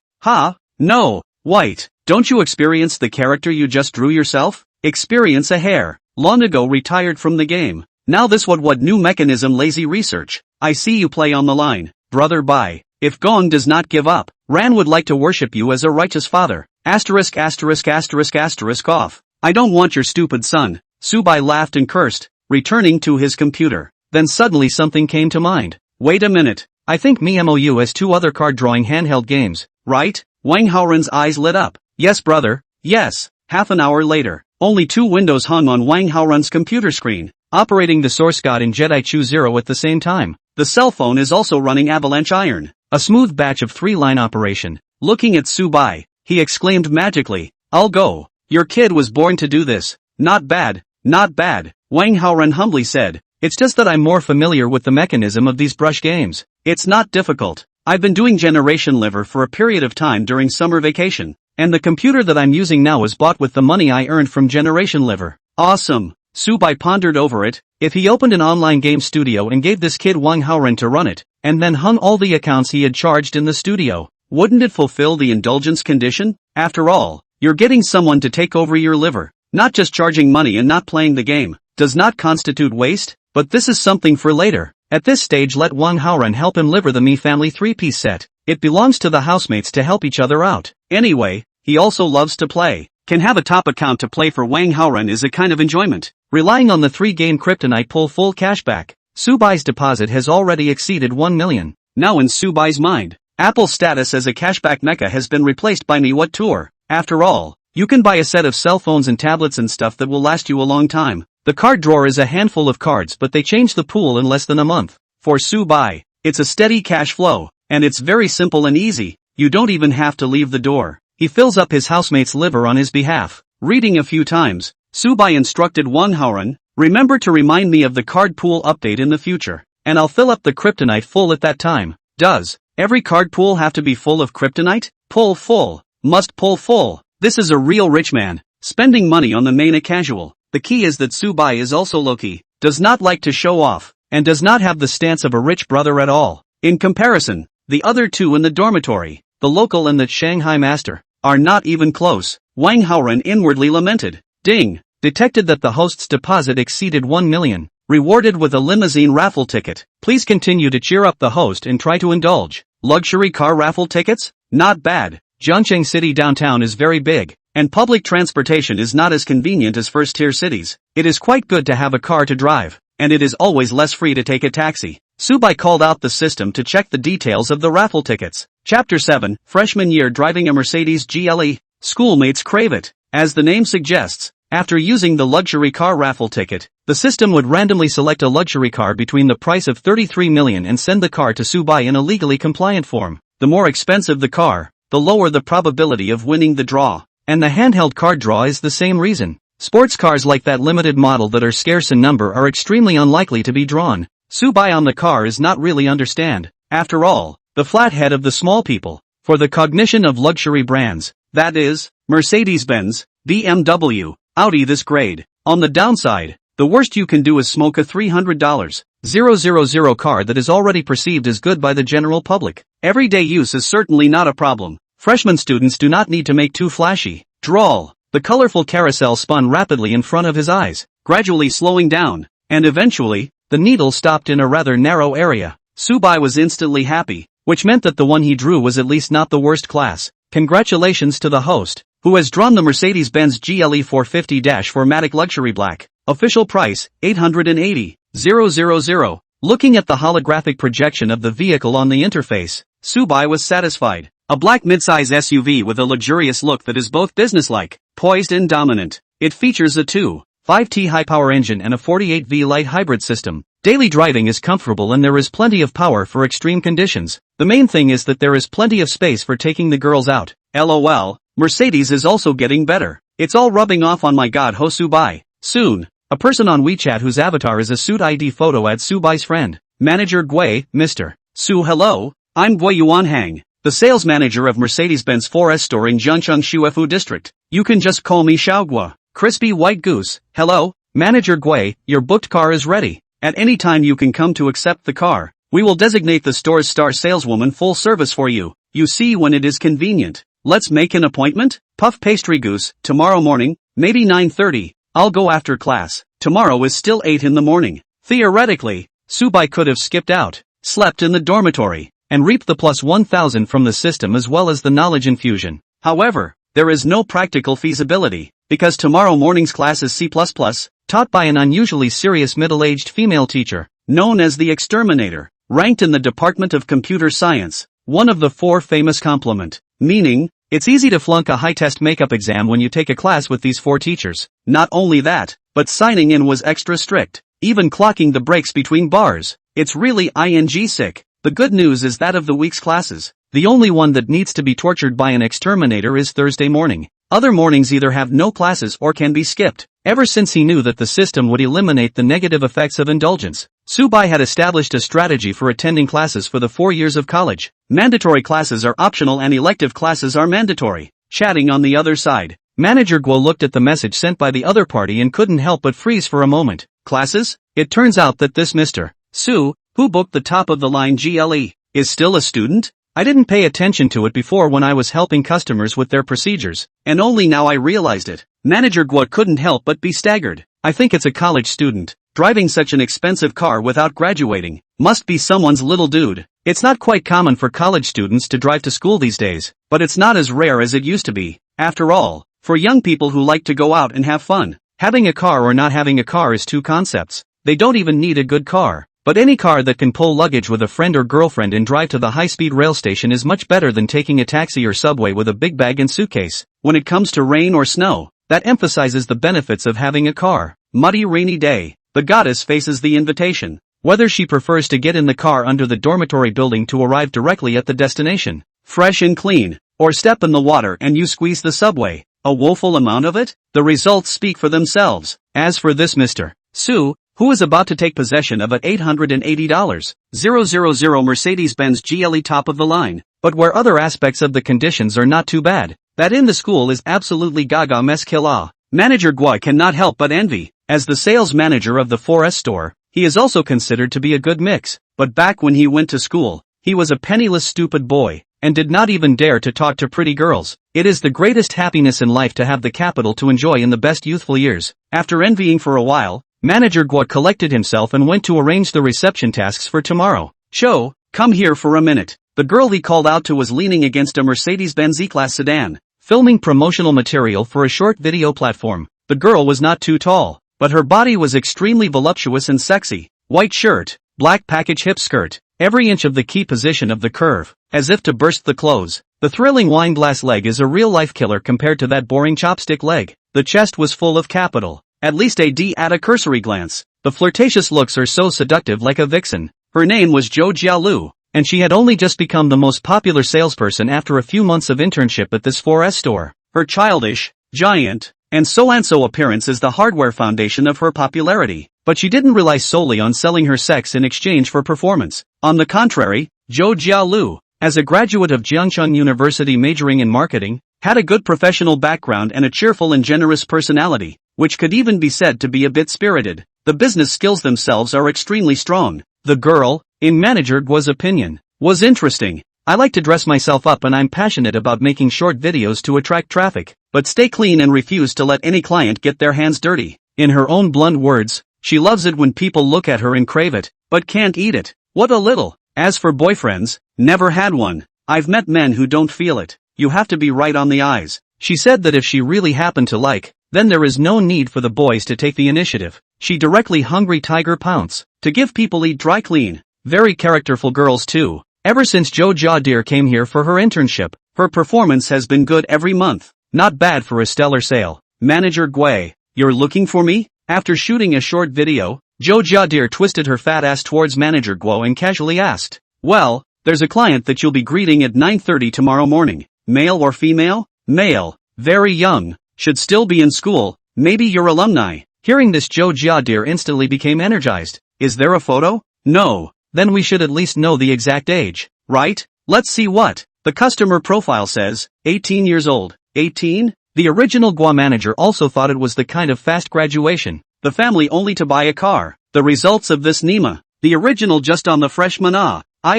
No, White, don't you experience the character you just drew yourself? Experience a hair. Long ago retired from the game. Now this what new mechanism lazy research. I see you play on the line. Brother Bai, if Gong does not give up, Ran would like to worship you as a righteous father. Asterisk. Off. I don't want your stupid son. Subai laughed and cursed, returning to his computer. Then suddenly something came to mind. Wait a minute. I think MU has 2 other card drawing handheld games, right? Wang Haoren's eyes lit up. Yes brother, yes. Half an hour later, only 2 windows hung on Wang Haoren's computer screen, operating the SourceCode and Jedi Chu 0 at the same time. The cell phone is also running Avalanche Iron, a smooth batch of 3-line operation. Looking at Subai, he exclaimed magically, I'll go. Your kid was born to do this. Not bad, not bad, Wang Haoren humbly said. It's just that I'm more familiar with the mechanism of these brush games. It's not difficult. I've been doing Generation Liver for a period of time during summer vacation, And the computer that I'm using now was bought with the money I earned from Generation Liver. Awesome. Subai pondered over it. If he opened an online game studio and gave this kid Wang Haoren to run it, and then hung all the accounts he had charged in the studio, wouldn't it fulfill the indulgence condition? After all, you're getting someone to take over your liver. Not just charging money and not playing the game does not constitute waste, but this is something for later. At this stage, let Wang Haoren help him liver the Mi family 3-piece set. It belongs to the housemates to help each other out. Anyway, he also loves to play. Can have a top account to play for Wang Haoren is a kind of enjoyment. Relying on the 3-game kryptonite pull full cashback, Subai's deposit has already exceeded 1 million. Now in Subai's mind, Apple's status as a cashback mecca has been replaced by Mi What Tour. After all, you can buy a set of cell phones and tablets and stuff that will last you a long time. The card drawer is a handful of cards, but they change the pool in less than a month. For Subai, it's a steady cash flow, and it's very simple and easy. You don't even have to leave the door. He fills up his housemate's liver on his behalf. Reading a few times, Subai instructed Wang Haoren, remember to remind me of the card pool update in the future, and I'll fill up the kryptonite full at that time. Does every card pool have to be full of kryptonite? Pull full. Must pull full. This is a real rich man, spending money on the manga casual. The key is that Subai is also low-key, does not like to show off, and does not have the stance of a rich brother at all. In comparison, the other two in the dormitory, the local and the Shanghai master, are not even close. Wang Haoren inwardly lamented. Ding! Detected that the host's deposit exceeded 1 million. Rewarded with a limousine raffle ticket. Please continue to cheer up the host and try to indulge. Luxury car raffle tickets? Not bad. Zhongcheng City downtown is very big, and public transportation is not as convenient as first-tier cities. It is quite good to have a car to drive, and it is always less free to take a taxi. Subai called out the system to check the details of the raffle tickets. Chapter 7, Freshman Year Driving a Mercedes GLE. Schoolmates crave it. As the name suggests, after using the luxury car raffle ticket, the system would randomly select a luxury car between the price of 33 million and send the car to Subai in a legally compliant form. The more expensive the car, the lower the probability of winning the draw. And the handheld card draw is the same reason. Sports cars like that limited model that are scarce in number are extremely unlikely to be drawn. Subai on the car is not really understand, after all, the flathead of the small people, for the cognition of luxury brands, that is, Mercedes-Benz, BMW, Audi this grade. On the downside, the worst you can do is smoke a $300,000 car that is already perceived as good by the general public. Everyday use is certainly not a problem. Freshman students do not need to make too flashy. Drawl. The colorful carousel spun rapidly in front of his eyes, gradually slowing down, and eventually, the needle stopped in a rather narrow area. Subai was instantly happy, which meant that the one he drew was at least not the worst class. Congratulations to the host, who has drawn the Mercedes-Benz GLE 450-4matic Luxury Black. Official price, 880,000. Looking at the holographic projection of the vehicle on the interface, Subai was satisfied. A black midsize SUV with a luxurious look that is both businesslike, poised and dominant. It features a 2.5T high-power engine and a 48V light hybrid system. Daily driving is comfortable and there is plenty of power for extreme conditions. The main thing is that there is plenty of space for taking the girls out. LOL, Mercedes is also getting better. It's all rubbing off on my god ho Subai. Soon, a person on WeChat whose avatar is a suit ID photo adds Subai's friend. Manager Gui, Mr. Su hello, I'm Gui Yuanhang, the sales manager of Mercedes-Benz 4S store in Zhongcheng Shuefu district. You can just call me Xiaogua. Crispy White Goose. Hello, Manager Gui, your booked car is ready. At any time you can come to accept the car. We will designate the store's star saleswoman full service for you. You see when it is convenient. Let's make an appointment? Puff Pastry Goose, tomorrow morning, maybe 9:30. I'll go after class. Tomorrow is still 8 in the morning. Theoretically, Subai could have skipped out, slept in the dormitory, and reaped the plus 1,000 from the system as well as the knowledge infusion. However, there is no practical feasibility, because tomorrow morning's class is C++, taught by an unusually serious middle-aged female teacher, known as the Exterminator, ranked in the Department of Computer Science, one of the 4 famous complement, meaning, it's easy to flunk a high-test makeup exam when you take a class with these 4 teachers. Not only that, but signing in was extra strict, even clocking the breaks between bars. It's really ing sick. The good news is that of the week's classes, the only one that needs to be tortured by an exterminator is Thursday morning. Other mornings either have no classes or can be skipped. Ever since he knew that the system would eliminate the negative effects of indulgence, Subai had established a strategy for attending classes for the 4 years of college. Mandatory classes are optional and elective classes are mandatory. chatting on the other side. Manager Guo looked at the message sent by the other party and couldn't help but freeze for a moment. Classes? It turns out that this Mr. Su, who booked the top-of-the-line GLE, is still a student? I didn't pay attention to it before when I was helping customers with their procedures, and only now I realized it. Manager Guo couldn't help but be staggered. I think it's a college student. Driving such an expensive car without graduating must be someone's little dude. It's not quite common for college students to drive to school these days, but it's not as rare as it used to be. After all, for young people who like to go out and have fun, having a car or not having a car is two concepts. They don't even need a good car, but any car that can pull luggage with a friend or girlfriend and drive to the high-speed rail station is much better than taking a taxi or subway with a big bag and suitcase. When it comes to rain or snow, that emphasizes the benefits of having a car. Muddy rainy day, the goddess faces the invitation. Whether she prefers to get in the car under the dormitory building to arrive directly at the destination, fresh and clean, or step in the water and you squeeze the subway, a woeful amount of it? The results speak for themselves. As for this Mr. Su, who is about to take possession of an $880,000 Mercedes-Benz GLE top of the line, but where other aspects of the conditions are not too bad, that in the school is absolutely gaga mesquila. Manager Guo cannot help but envy. As the sales manager of the 4S store, he is also considered to be a good mix, but back when he went to school, he was a penniless stupid boy, and did not even dare to talk to pretty girls. It is the greatest happiness in life to have the capital to enjoy in the best youthful years. After envying for a while, Manager Guo collected himself and went to arrange the reception tasks for tomorrow. Cho, come here for a minute. The girl he called out to was leaning against a Mercedes-Benz E-Class sedan, filming promotional material for a short video platform. The girl was not too tall, but her body was extremely voluptuous and sexy. White shirt, black package hip skirt, every inch of the key position of the curve, as if to burst the clothes. The thrilling wine glass leg is a real-life killer compared to that boring chopstick leg. The chest was full of capital, at least a D at a cursory glance. The flirtatious looks are so seductive like a vixen. Her name was Zhou Jialu, and she had only just become the most popular salesperson after a few months of internship at this 4S store. Her childish, giant, and so appearance is the hardware foundation of her popularity, but she didn't rely solely on selling her sex in exchange for performance. On the contrary, Zhou Jialu, as a graduate of Jiangcheng University majoring in marketing, had a good professional background and a cheerful and generous personality, which could even be said to be a bit spirited. The business skills themselves are extremely strong. The girl, in Manager Guo's opinion, was interesting. I like to dress myself up and I'm passionate about making short videos to attract traffic, but stay clean and refuse to let any client get their hands dirty. In her own blunt words, she loves it when people look at her and crave it, but can't eat it. What a little. As for boyfriends, never had one. I've met men who don't feel it. You have to be right on the eyes. She said that if she really happened to like, then there is no need for the boys to take the initiative. She directly hungry tiger pounce. To give people eat dry clean. Very characterful girls too. Ever since Zhou Jiadir came here for her internship, her performance has been good every month. Not bad for a stellar sale. Manager Gui, you're looking for me? After shooting a short video, Zhou Jiadir twisted her fat ass towards Manager Guo and casually asked, well, there's a client that you'll be greeting at 9:30 tomorrow morning. Male or female? Male. Very young. Should still be in school. Maybe your alumni. Hearing this, Zhou Jiadir instantly became energized. Is there a photo? No. Then we should at least know the exact age, right? Let's see what the customer profile says. 18 years old. 18? The original Gua manager also thought it was the kind of fast graduation. The family only to buy a car. The results of this Nima. The original just on the freshman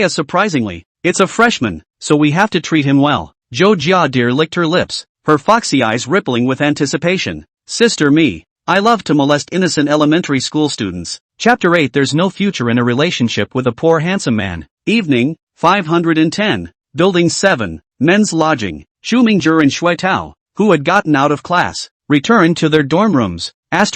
surprisingly. It's a freshman, so we have to treat him well. Zhou Jiadir licked her lips, her foxy eyes rippling with anticipation. Sister me. I love to molest innocent elementary school students. Chapter 8. There's no future in a relationship with a poor handsome man. Evening, 510. Building 7. Men's lodging. Xu Mingzhi and Shui Tao, who had gotten out of class, returned to their dorm rooms. Wang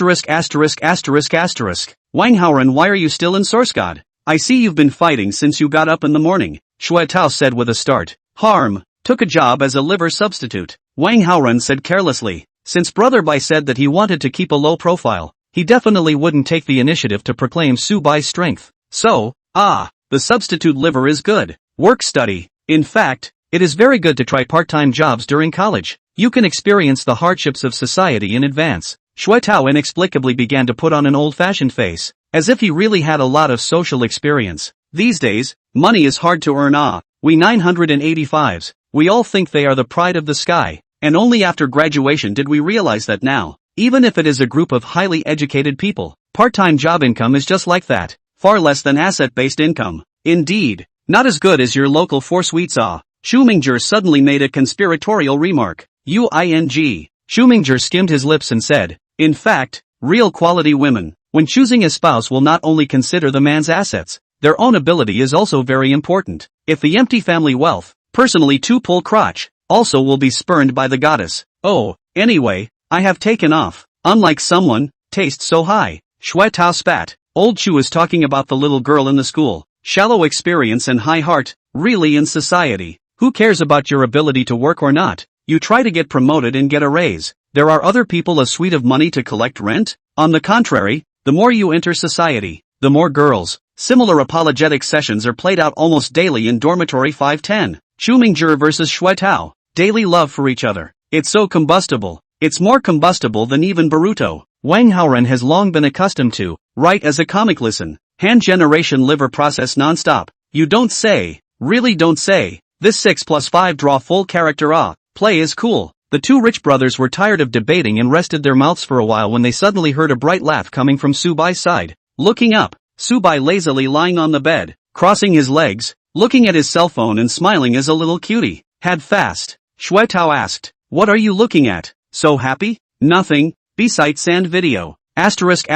Haoran, why are you still in source god? I see you've been fighting since you got up in the morning. Shui Tao said with a start. Harm. Took a job as a liver substitute. Wang Haoran said carelessly. Since Brother Bai said that he wanted to keep a low profile, he definitely wouldn't take the initiative to proclaim Su Bai's strength. So, the substitute liver is good. Work study. In fact, it is very good to try part-time jobs during college. You can experience the hardships of society in advance. Shui Tao inexplicably began to put on an old-fashioned face, as if he really had a lot of social experience. These days, money is hard to earn. We 985s, we all think they are the pride of the sky, and only after graduation did we realize that now, even if it is a group of highly educated people, part-time job income is just like that, far less than asset-based income. Indeed, not as good as your local 4-sweet saw. Schuminger suddenly made a conspiratorial remark. UING. Schuminger skimmed his lips and said, in fact, real quality women, when choosing a spouse, will not only consider the man's assets, their own ability is also very important. If the empty family wealth, personally to pull crotch, also will be spurned by the goddess. Oh, anyway, I have taken off. Unlike someone, taste so high. Shui Tao spat. Old Chu is talking about the little girl in the school. Shallow experience and high heart, really in society. Who cares about your ability to work or not? You try to get promoted and get a raise. There are other people a suite of money to collect rent? On the contrary, the more you enter society, the more girls. Similar apologetic sessions are played out almost daily in dormitory 510. Schuminger versus Shui Tao. Daily love for each other. It's so combustible. It's more combustible than even Boruto. Wang Haoren has long been accustomed to, write as a comic listen. Hand generation liver process non-stop. You don't say. Really don't say. This 6+5 draw full character play is cool. The two rich brothers were tired of debating and rested their mouths for a while when they suddenly heard a bright laugh coming from Subai's side. Looking up, Subai lazily lying on the bed, crossing his legs, looking at his cell phone and smiling as a little cutie. Had fast. Shui Tao asked, what are you looking at? So happy? Nothing. B-site sand video. Asterisk.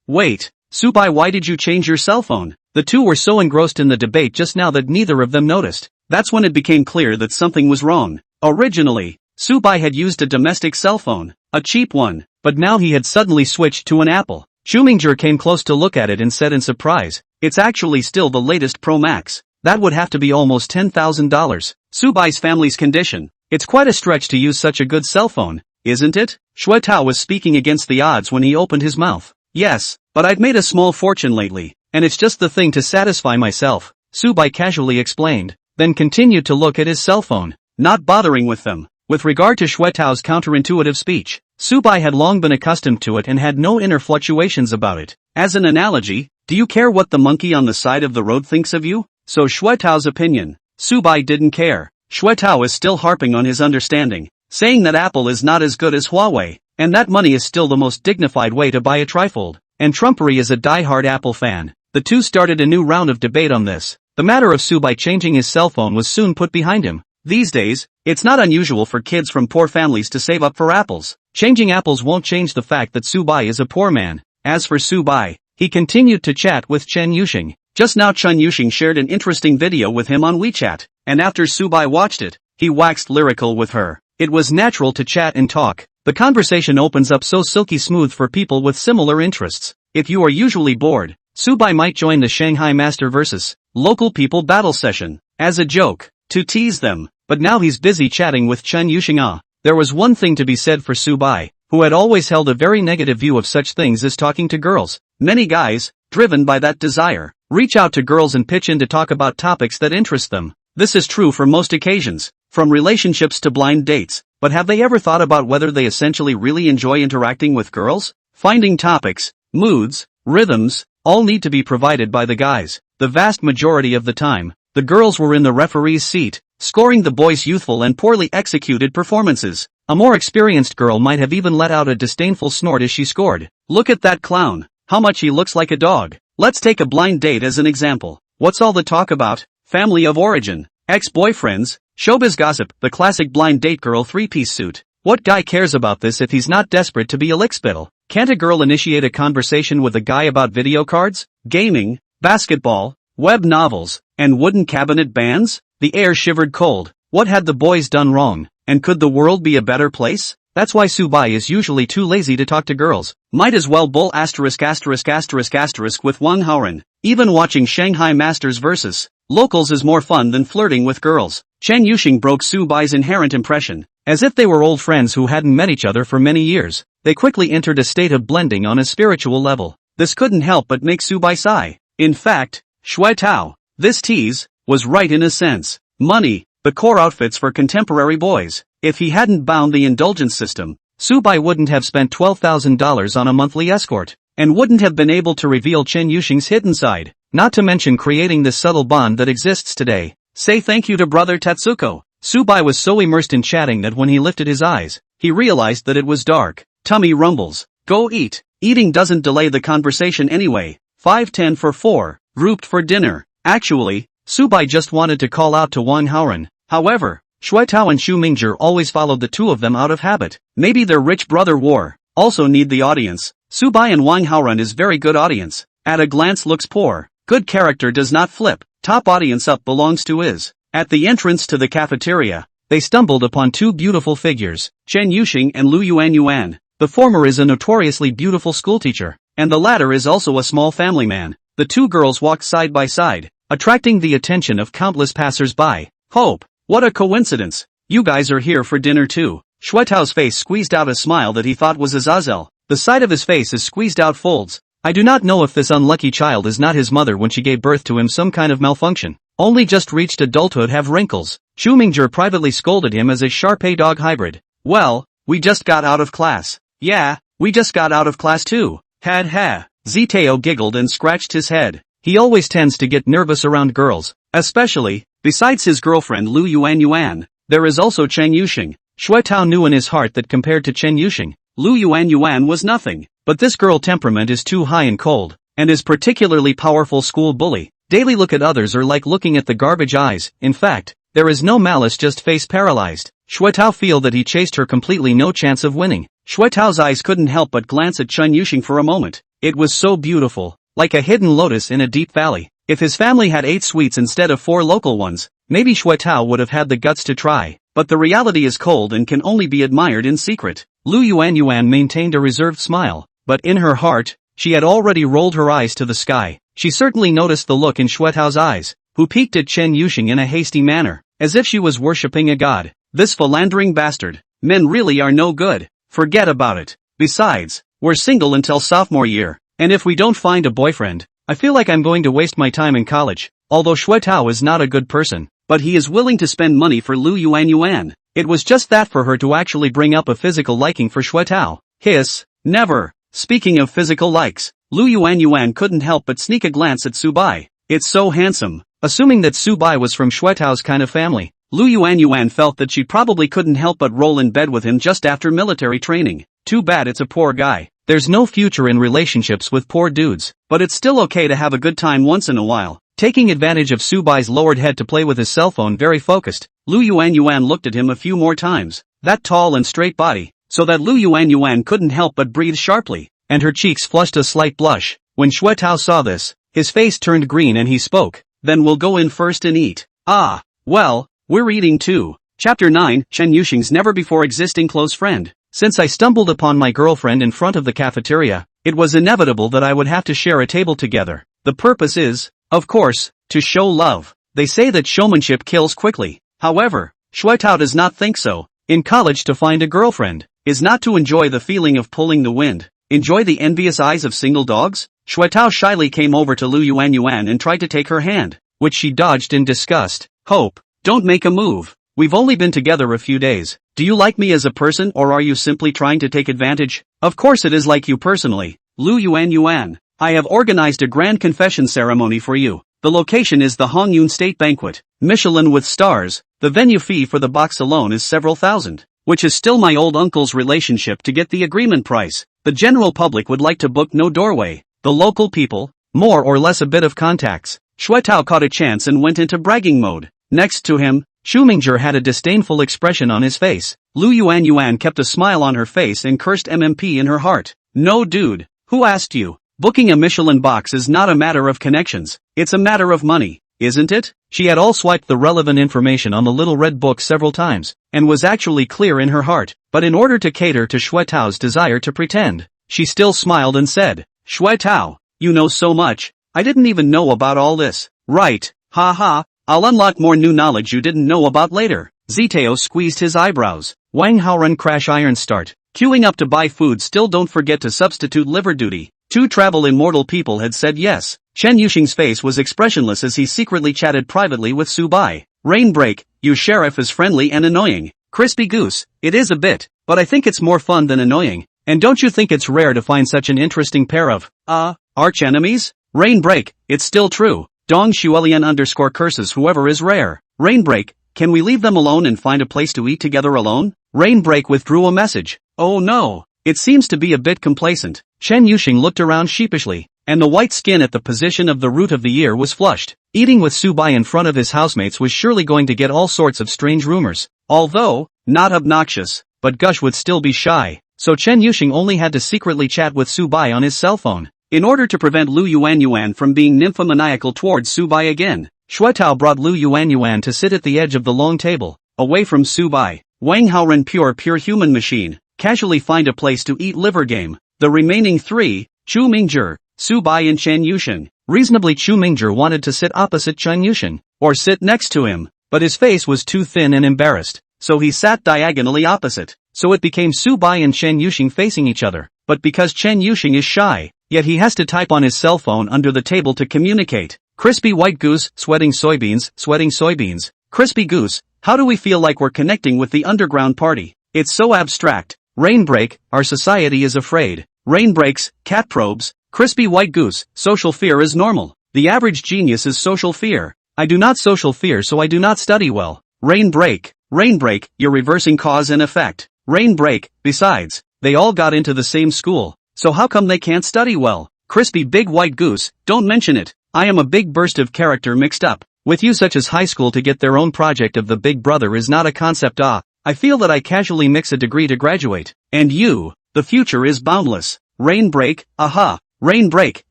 Wait, Subai, why did you change your cell phone? The two were so engrossed in the debate just now that neither of them noticed. That's when it became clear that something was wrong. Originally, Subai had used a domestic cell phone, a cheap one, but now he had suddenly switched to an Apple. Schuminger came close to look at it and said in surprise, it's actually still the latest Pro Max. That would have to be almost $10,000. Subai's family's condition. It's quite a stretch to use such a good cell phone, isn't it? Shui Tao was speaking against the odds when he opened his mouth. Yes, but I've made a small fortune lately, and it's just the thing to satisfy myself, Subai casually explained, then continued to look at his cell phone, not bothering with them. With regard to Shui Tao's counterintuitive speech, Subai had long been accustomed to it and had no inner fluctuations about it. As an analogy, do you care what the monkey on the side of the road thinks of you? So Shui Tao's opinion. Subai didn't care. Shui Tao is still harping on his understanding, saying that Apple is not as good as Huawei, and that money is still the most dignified way to buy a trifold, and Trumpery is a die-hard Apple fan. The two started a new round of debate on this. The matter of Subai changing his cell phone was soon put behind him. These days, it's not unusual for kids from poor families to save up for apples. Changing apples won't change the fact that Subai is a poor man. As for Subai, he continued to chat with Chen Yuxing. Just now Chen Yuxing shared an interesting video with him on WeChat, and after Subai watched it, he waxed lyrical with her. It was natural to chat and talk. The conversation opens up so silky smooth for people with similar interests. If you are usually bored, Subai might join the Shanghai Master vs. Local People battle session, as a joke, to tease them, but now he's busy chatting with Chen Yuxing. There was one thing to be said for Subai, who had always held a very negative view of such things as talking to girls. Many guys, driven by that desire, reach out to girls and pitch in to talk about topics that interest them. This is true for most occasions, from relationships to blind dates, but have they ever thought about whether they essentially really enjoy interacting with girls? Finding topics, moods, rhythms, all need to be provided by the guys. The vast majority of the time, the girls were in the referee's seat, scoring the boys' youthful and poorly executed performances. A more experienced girl might have even let out a disdainful snort as she scored. Look at that clown, how much he looks like a dog. Let's take a blind date as an example. What's all the talk about? Family of origin, ex-boyfriends, showbiz gossip, the classic blind date girl three-piece suit. What guy cares about this if he's not desperate to be a lickspittle? Can't a girl initiate a conversation with a guy about video cards, gaming, basketball, web novels, and wooden cabinet bands? The air shivered cold. What had the boys done wrong? And could the world be a better place? That's why Subai is usually too lazy to talk to girls. Might as well bull **** with Wang Haoren. Even watching Shanghai Masters vs. Locals is more fun than flirting with girls. Chen Yuxing broke Subai's inherent impression. As if they were old friends who hadn't met each other for many years, they quickly entered a state of blending on a spiritual level. This couldn't help but make Subai sigh. In fact, Shui Tao, this tease, was right in a sense. Money, the core outfits for contemporary boys. If he hadn't bound the indulgence system, Subai wouldn't have spent $12,000 on a monthly escort, and wouldn't have been able to reveal Chen Yuxing's hidden side, not to mention creating this subtle bond that exists today. Say thank you to brother Tetsuko. Subai was so immersed in chatting that when he lifted his eyes, he realized that it was dark. Tummy rumbles. Go eat. Eating doesn't delay the conversation anyway. 5:10 for 4. Grouped for dinner. Actually, Subai just wanted to call out to Wang Haoran. However, Shuetao and Xu Mingzhi always followed the two of them out of habit. Maybe their rich brother war also need the audience. Subai and Wang Haoran is very good audience. At a glance looks poor. Good character does not flip. Top audience up belongs to is. At the entrance to the cafeteria, they stumbled upon two beautiful figures, Chen Yuxing and Lu Yuan. The former is a notoriously beautiful schoolteacher, and the latter is also a small family man. The two girls walked side by side, attracting the attention of countless passers-by. Hope, what a coincidence. You guys are here for dinner too. Shuetao's face squeezed out a smile that he thought was Azazel. The side of his face is squeezed out folds. I do not know if this unlucky child is not his mother when she gave birth to him some kind of malfunction. Only just reached adulthood have wrinkles. Xu Mingzhi privately scolded him as a Shar-Pei dog hybrid. Well, we just got out of class. Yeah, we just got out of class too. Had ha. Zitao giggled and scratched his head. He always tends to get nervous around girls, especially, besides his girlfriend Lu Yuan, there is also Chen Yuxing. Shuetao knew in his heart that compared to Chen Yuxing, Lu Yuan was nothing, but this girl temperament is too high and cold, and is particularly powerful school bully. Daily look at others are like looking at the garbage eyes. In fact, there is no malice, just face paralyzed. Shuetao feel that he chased her completely, no chance of winning. Shuetao's eyes couldn't help but glance at Chen Yuxing for a moment. It was so beautiful, like a hidden lotus in a deep valley. If his family had 8 sweets instead of 4 local ones, maybe Shuetao would have had the guts to try. But the reality is cold and can only be admired in secret. Lu Yuan maintained a reserved smile, but in her heart, she had already rolled her eyes to the sky. She certainly noticed the look in Shuetao's eyes, who peeked at Chen Yuxing in a hasty manner, as if she was worshipping a god. This philandering bastard. Men really are no good. Forget about it. Besides, we're single until sophomore year, and if we don't find a boyfriend, I feel like I'm going to waste my time in college. Although Shuetao is not a good person, but he is willing to spend money for Lu Yuan. It was just that for her to actually bring up a physical liking for Shuetao. Hiss, never. Speaking of physical likes, Lu Yuan couldn't help but sneak a glance at Subai. It's so handsome. Assuming that Subai was from Shuetao's kind of family, Lu Yuan felt that she probably couldn't help but roll in bed with him just after military training. Too bad it's a poor guy. There's no future in relationships with poor dudes, but it's still okay to have a good time once in a while. Taking advantage of Subai's lowered head to play with his cell phone, very focused, Lu Yuan looked at him a few more times. That tall and straight body, so that Lu Yuan couldn't help but breathe sharply, and her cheeks flushed a slight blush. When Shuetao saw this, his face turned green and he spoke. Then we'll go in first and eat. Ah, well, we're eating too. Chapter 9, Chen Yuxing's never before existing close friend. Since I stumbled upon my girlfriend in front of the cafeteria, it was inevitable that I would have to share a table together. The purpose is, of course, to show love. They say that showmanship kills quickly. However, Shuetao does not think so. In college, to find a girlfriend is not to enjoy the feeling of pulling the wind. Enjoy the envious eyes of single dogs? Shuetao shyly came over to Lu Yuan and tried to take her hand, which she dodged in disgust. Hope, don't make a move. We've only been together a few days. Do you like me as a person, or are you simply trying to take advantage? Of course it is like you personally. Lu Yuan, I have organized a grand confession ceremony for you. The location is the Hongyun State Banquet, Michelin with stars. The venue fee for the box alone is several thousand, which is still my old uncle's relationship to get the agreement price. The general public would like to book no doorway. The local people, more or less a bit of contacts. Shuetao caught a chance and went into bragging mode. Next to him, Xu Mingzhi had a disdainful expression on his face. Lu Yuan kept a smile on her face and cursed MMP in her heart. No dude, who asked you? Booking a Michelin box is not a matter of connections, it's a matter of money, isn't it? She had all swiped the relevant information on the little red book several times, and was actually clear in her heart, but in order to cater to Shuetao's desire to pretend, she still smiled and said, Shuetao, you know so much, I didn't even know about all this. Right, ha, I'll unlock more new knowledge you didn't know about later. Zitao squeezed his eyebrows. Wang Haoran crash iron start. Queuing up to buy food, still don't forget to substitute liver duty. 2 travel immortal people had said yes. Chen Yuxing's face was expressionless as he secretly chatted privately with Subai. Rain break, you sheriff is friendly and annoying. Crispy goose, it is a bit, but I think it's more fun than annoying. And don't you think it's rare to find such an interesting pair of, arch enemies? Rain break, it's still true. Dong Shuelian _ curses whoever is rare. Rain break, Can we leave them alone and find a place to eat together alone? Rainbreak withdrew a message. Oh no. It seems to be a bit complacent. Chen Yuxing looked around sheepishly, and the white skin at the position of the root of the ear was flushed. Eating with Subai in front of his housemates was surely going to get all sorts of strange rumors. Although, not obnoxious, but Gush would still be shy, so Chen Yuxing only had to secretly chat with Subai on his cell phone. In order to prevent Lu Yuan from being nymphomaniacal towards Subai again, Shuetao brought Lu Yuan to sit at the edge of the long table, away from Subai. Wang Haoren pure human machine, casually find a place to eat liver game. The remaining three, Chu Mingzhi, Subai and Chen Yuxing. Reasonably Chu Mingzhi wanted to sit opposite Chen Yuxing, or sit next to him, but his face was too thin and embarrassed, so he sat diagonally opposite. So it became Subai and Chen Yuxing facing each other, but because Chen Yuxing is shy, yet he has to type on his cell phone under the table to communicate. Crispy white goose, sweating soybeans. Crispy goose, how do we feel like we're connecting with the underground party? It's so abstract. Rainbreak, our society is afraid. Rainbreaks, cat probes. Crispy white goose, social fear is normal. The average genius is social fear. I do not social fear, so I do not study well. Rainbreak, you're reversing cause and effect. Rainbreak, besides, they all got into the same school, so how come they can't study well? Crispy big white goose, don't mention it. I am a big burst of character mixed up with you, such as high school to get their own project of the big brother is not a concept. I feel that I casually mix a degree to graduate. And you, the future is boundless. Rainbreak, aha. Rainbreak,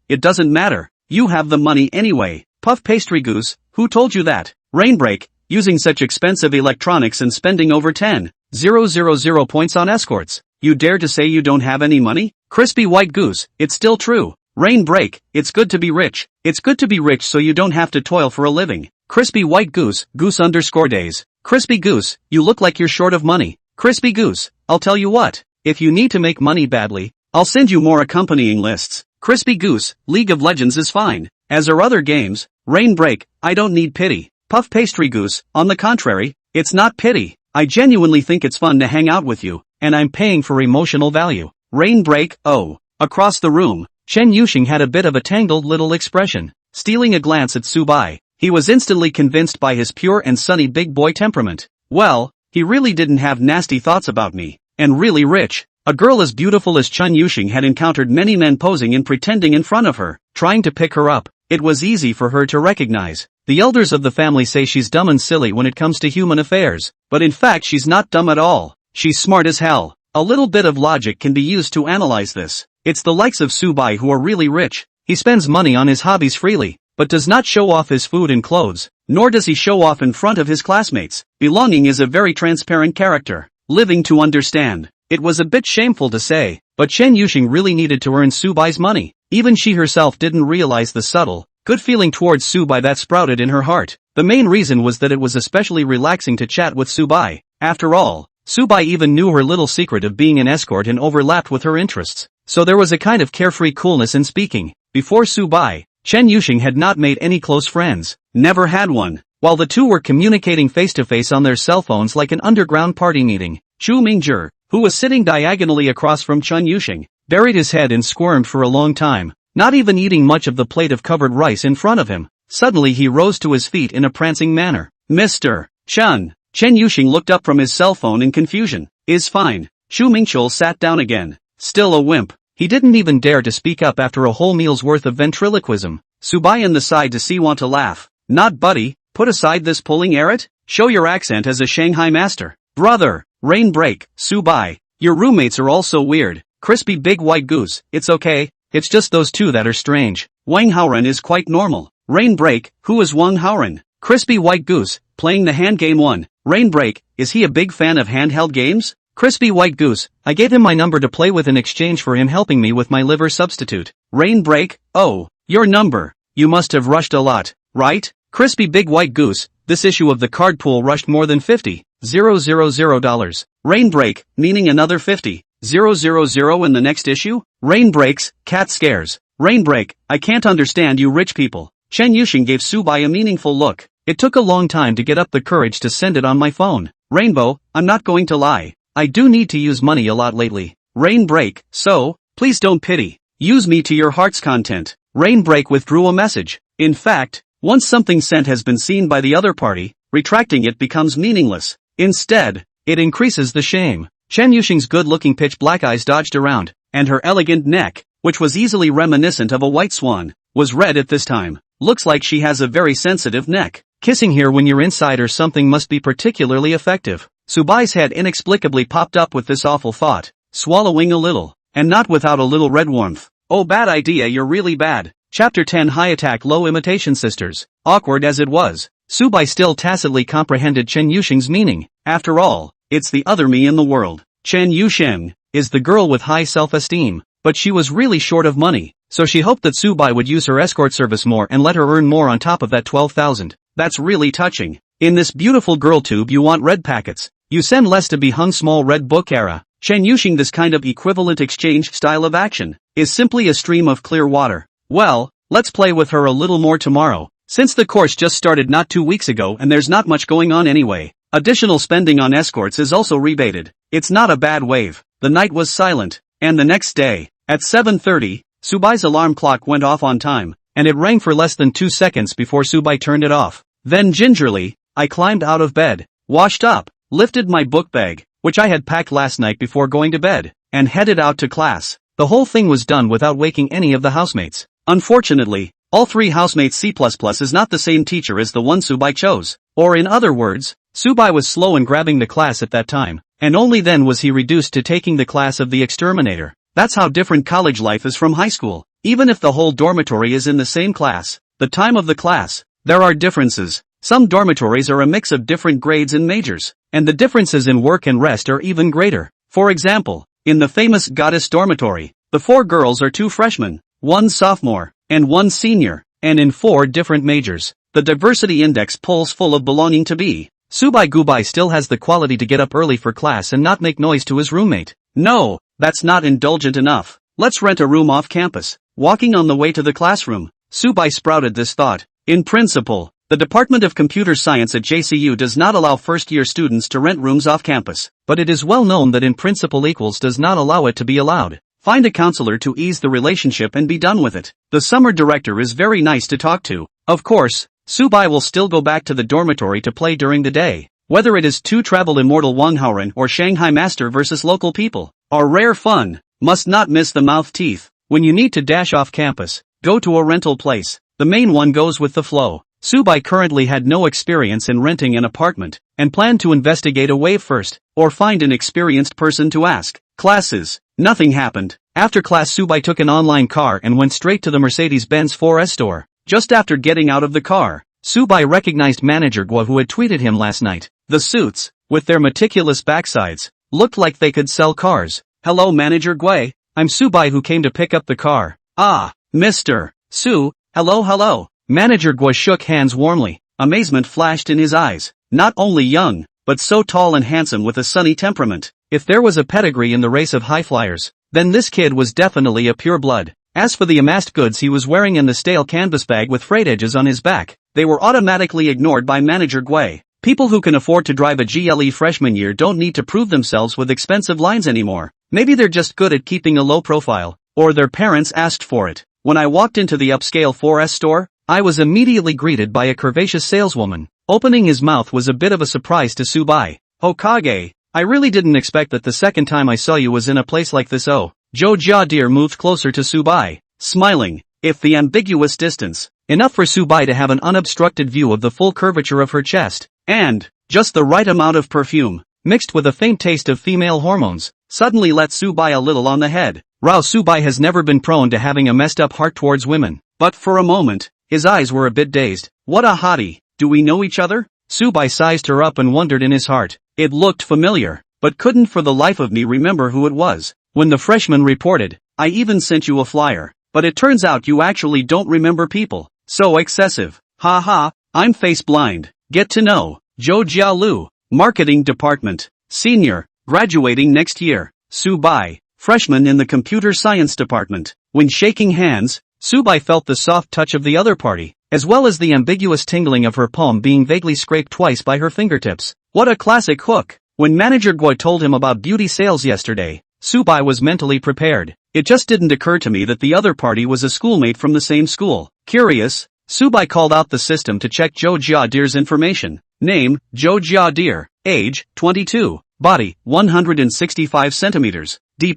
it doesn't matter. You have the money anyway. Puff pastry goose, who told you that? Rainbreak, using such expensive electronics and spending over 10,000 points on escorts. You dare to say you don't have any money? Crispy white goose, it's still true. Rainbreak, it's good to be rich. It's good to be rich so you don't have to toil for a living. Crispy white goose, goose_days. Crispy goose, you look like you're short of money. Crispy goose, I'll tell you what, if you need to make money badly, I'll send you more accompanying lists. Crispy goose, League of Legends is fine, as are other games. Rainbreak, I don't need pity. Puff pastry goose, on the contrary, it's not pity. I genuinely think it's fun to hang out with you, and I'm paying for emotional value. Rainbreak, oh. Across the room, Chen Yuxing had a bit of a tangled little expression. Stealing a glance at Subai, he was instantly convinced by his pure and sunny big boy temperament. Well, he really didn't have nasty thoughts about me. And really rich. A girl as beautiful as Chen Yuxing had encountered many men posing and pretending in front of her, trying to pick her up. It was easy for her to recognize. The elders of the family say she's dumb and silly when it comes to human affairs. But in fact she's not dumb at all. She's smart as hell. A little bit of logic can be used to analyze this. It's the likes of Subai who are really rich. He spends money on his hobbies freely, but does not show off his food and clothes, nor does he show off in front of his classmates. Belonging is a very transparent character. Living to understand. It was a bit shameful to say, but Chen Yuxing really needed to earn Subai's money. Even she herself didn't realize the subtle, good feeling towards Subai that sprouted in her heart. The main reason was that it was especially relaxing to chat with Subai. After all, Subai even knew her little secret of being an escort and overlapped with her interests. So there was a kind of carefree coolness in speaking. Before Subai, Chen Yuxing had not made any close friends. Never had one. While the two were communicating face-to-face on their cell phones like an underground party meeting, Chu Mingzhi, who was sitting diagonally across from Chen Yuxing, buried his head and squirmed for a long time, not even eating much of the plate of covered rice in front of him. Suddenly he rose to his feet in a prancing manner. Mr. Chen Yuxing looked up from his cell phone in confusion. Is fine. Chu Mingzhi sat down again. Still a wimp. He didn't even dare to speak up after a whole meal's worth of ventriloquism. Subai on the side to see want to laugh. Not buddy, put aside this pulling errant. Show your accent as a Shanghai master. Brother, Rainbreak, Subai, your roommates are all so weird. Crispy big white goose, it's okay, it's just those two that are strange. Wang Haoren is quite normal. Rainbreak, who is Wang Haoren? Crispy white goose, playing the hand game one. Rainbreak, is he a big fan of handheld games? Crispy white goose, I gave him my number to play with in exchange for him helping me with my liver substitute. Rainbreak, oh, your number. You must have rushed a lot, right? Crispy big white goose, this issue of the card pool rushed more than $50,000. Rainbreak, meaning another $50,000 in the next issue? Rainbreaks, cat scares. Rainbreak, I can't understand you rich people. Chen Yuxing gave Subai a meaningful look. It took a long time to get up the courage to send it on my phone. Rainbow, I'm not going to lie. I do need to use money a lot lately. Rainbreak, so, please don't pity. Use me to your heart's content. Rainbreak withdrew a message. In fact, once something sent has been seen by the other party, retracting it becomes meaningless. Instead, it increases the shame. Chen Yuxing's good-looking pitch black eyes dodged around, and her elegant neck, which was easily reminiscent of a white swan, was red at this time. Looks like she has a very sensitive neck. Kissing here when you're inside or something must be particularly effective. Subai's head inexplicably popped up with this awful thought, swallowing a little, and not without a little red warmth. Oh, bad idea, you're really bad. Chapter 10 High Attack Low Imitation Sisters. Awkward as it was, Subai still tacitly comprehended Chen Yuxing's meaning. After all, it's the other me in the world. Chen Yuxing is the girl with high self-esteem, but she was really short of money, so she hoped that Subai would use her escort service more and let her earn more on top of that 12,000. That's really touching. In this beautiful girl tube you want red packets. You send less to be hung small red book era. Chen Yuxing, this kind of equivalent exchange style of action is simply a stream of clear water. Well, let's play with her a little more tomorrow, since the course just started not 2 weeks ago and there's not much going on anyway. Additional spending on escorts is also rebated. It's not a bad wave. The night was silent, and the next day, at 7:30, Subai's alarm clock went off on time, and it rang for less than 2 seconds before Subai turned it off. Then gingerly, I climbed out of bed, washed up, lifted my book bag, which I had packed last night before going to bed, and headed out to class. The whole thing was done without waking any of the housemates. Unfortunately, all 3 housemates C++ is not the same teacher as the one Subai chose. Or in other words, Subai was slow in grabbing the class at that time, and only then was he reduced to taking the class of the exterminator. That's how different college life is from high school. Even if the whole dormitory is in the same class, the time of the class, there are differences. Some dormitories are a mix of different grades and majors, and the differences in work and rest are even greater. For example, in the famous Goddess dormitory, the 4 girls are 2 freshmen, 1 sophomore, and 1 senior, and in 4 different majors. The diversity index pulls full of belonging to be. Subai Gubai still has the quality to get up early for class and not make noise to his roommate. No, that's not indulgent enough. Let's rent a room off campus. Walking on the way to the classroom, Subai sprouted this thought. In principle, the Department of Computer Science at JCU does not allow first-year students to rent rooms off campus, but it is well known that in principle equals does not allow it to be allowed. Find a counselor to ease the relationship and be done with it. The summer director is very nice to talk to. Of course, Subai will still go back to the dormitory to play during the day. Whether it is to travel immortal Wanghaoren or Shanghai Master versus local people, or rare fun, must not miss the mouth teeth. When you need to dash off campus, go to a rental place. The main one goes with the flow. Subai currently had no experience in renting an apartment, and planned to investigate a wave first, or find an experienced person to ask. Classes. Nothing happened. After class Subai took an online car and went straight to the Mercedes-Benz 4S store. Just after getting out of the car, Subai recognized Manager Guo, who had tweeted him last night. The suits, with their meticulous backsides, looked like they could sell cars. Hello Manager Guo, I'm Subai who came to pick up the car. Ah, Mr. Su, hello. Manager Guo shook hands warmly. Amazement flashed in his eyes. Not only young, but so tall and handsome with a sunny temperament. If there was a pedigree in the race of high flyers, then this kid was definitely a pure blood. As for the amassed goods he was wearing and the stale canvas bag with frayed edges on his back, they were automatically ignored by Manager Guo. People who can afford to drive a GLE freshman year don't need to prove themselves with expensive lines anymore. Maybe they're just good at keeping a low profile, or their parents asked for it. When I walked into the upscale 4S store, I was immediately greeted by a curvaceous saleswoman. Opening his mouth was a bit of a surprise to Subai. Hokage, I really didn't expect that the second time I saw you was in a place like this. Oh. Zhou Jiadir moved closer to Subai, smiling, if the ambiguous distance, enough for Subai to have an unobstructed view of the full curvature of her chest, and just the right amount of perfume, mixed with a faint taste of female hormones, suddenly let Subai a little on the head. Rao Subai has never been prone to having a messed up heart towards women, but for a moment, his eyes were a bit dazed. What a hottie, do we know each other? Subai sized her up and wondered in his heart. It looked familiar, but couldn't for the life of me remember who it was. When the freshman reported, I even sent you a flyer, but it turns out you actually don't remember people. So excessive. Ha, I'm face blind. Get to know, Zhou Jialu, Marketing Department, Senior, graduating next year. Subai, freshman in the Computer Science Department. When shaking hands, Subai felt the soft touch of the other party, as well as the ambiguous tingling of her palm being vaguely scraped twice by her fingertips. What a classic hook. When Manager Guo told him about beauty sales yesterday, Subai was mentally prepared. It just didn't occur to me that the other party was a schoolmate from the same school. Curious, Subai called out the system to check Zhou Jiadir's information. Name, Jo Jia Deer. Age, 22. Body, 165 centimeters. D+.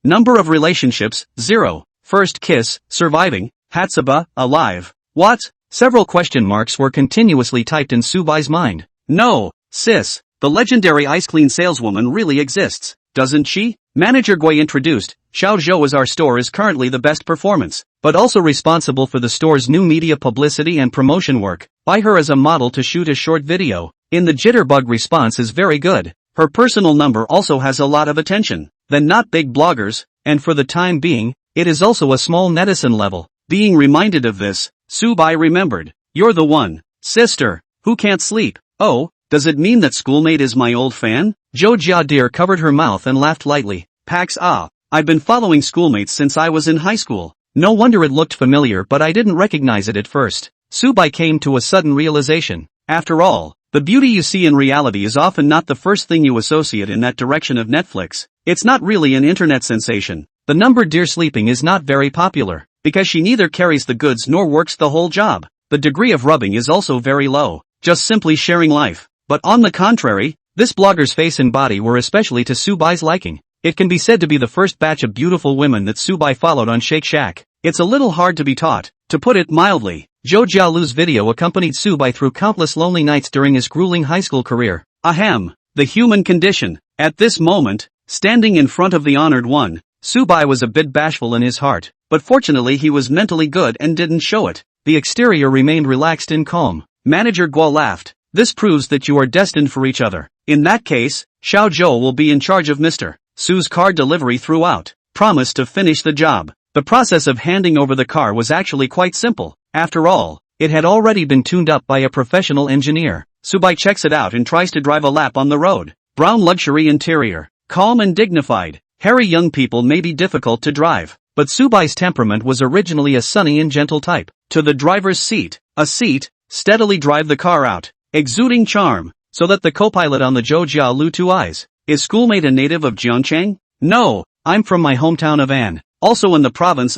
Number of relationships, 0. First kiss, surviving. Hatsaba, alive. What? Several question marks were continuously typed in Subai's mind. No, sis. The legendary ice clean saleswoman really exists, doesn't she? Manager Gui introduced, Xiao Zhou as our store is currently the best performance, but also responsible for the store's new media publicity and promotion work. Buy her as a model to shoot a short video. In the jitterbug response is very good. Her personal number also has a lot of attention. Then not big bloggers, and for the time being, it is also a small netizen level. Being reminded of this, Subai remembered. You're the one, sister, who can't sleep. Oh, does it mean that schoolmate is my old fan? Jo Jia Deer covered her mouth and laughed lightly. Pax I've been following schoolmates since I was in high school. No wonder it looked familiar, but I didn't recognize it at first. Subai came to a sudden realization. After all, the beauty you see in reality is often not the first thing you associate in that direction of Netflix. It's not really an internet sensation. The number Deer sleeping is not very popular, because she neither carries the goods nor works the whole job. The degree of rubbing is also very low, just simply sharing life. But on the contrary, this blogger's face and body were especially to Subai's liking. It can be said to be the first batch of beautiful women that Subai followed on Shake Shack. It's a little hard to be taught, to put it mildly. Jo Jialu's video accompanied Subai through countless lonely nights during his grueling high school career. Ahem, the human condition. At this moment, standing in front of the honored one, Subai was a bit bashful in his heart, but fortunately he was mentally good and didn't show it. The exterior remained relaxed and calm. Manager Guo laughed. This proves that you are destined for each other. In that case, Xiao Zhou will be in charge of Mr. Su's car delivery throughout. Promise to finish the job. The process of handing over the car was actually quite simple. After all, it had already been tuned up by a professional engineer. Subai checks it out and tries to drive a lap on the road. Brown luxury interior. Calm and dignified. Hairy young people may be difficult to drive, but Subai's temperament was originally a sunny and gentle type. To the driver's seat. A seat. Steadily drive the car out. Exuding charm, so that the co-pilot on the Jo Jialu 2 eyes. Is schoolmate a native of Jiangcheng? No, I'm from my hometown of An, also in the province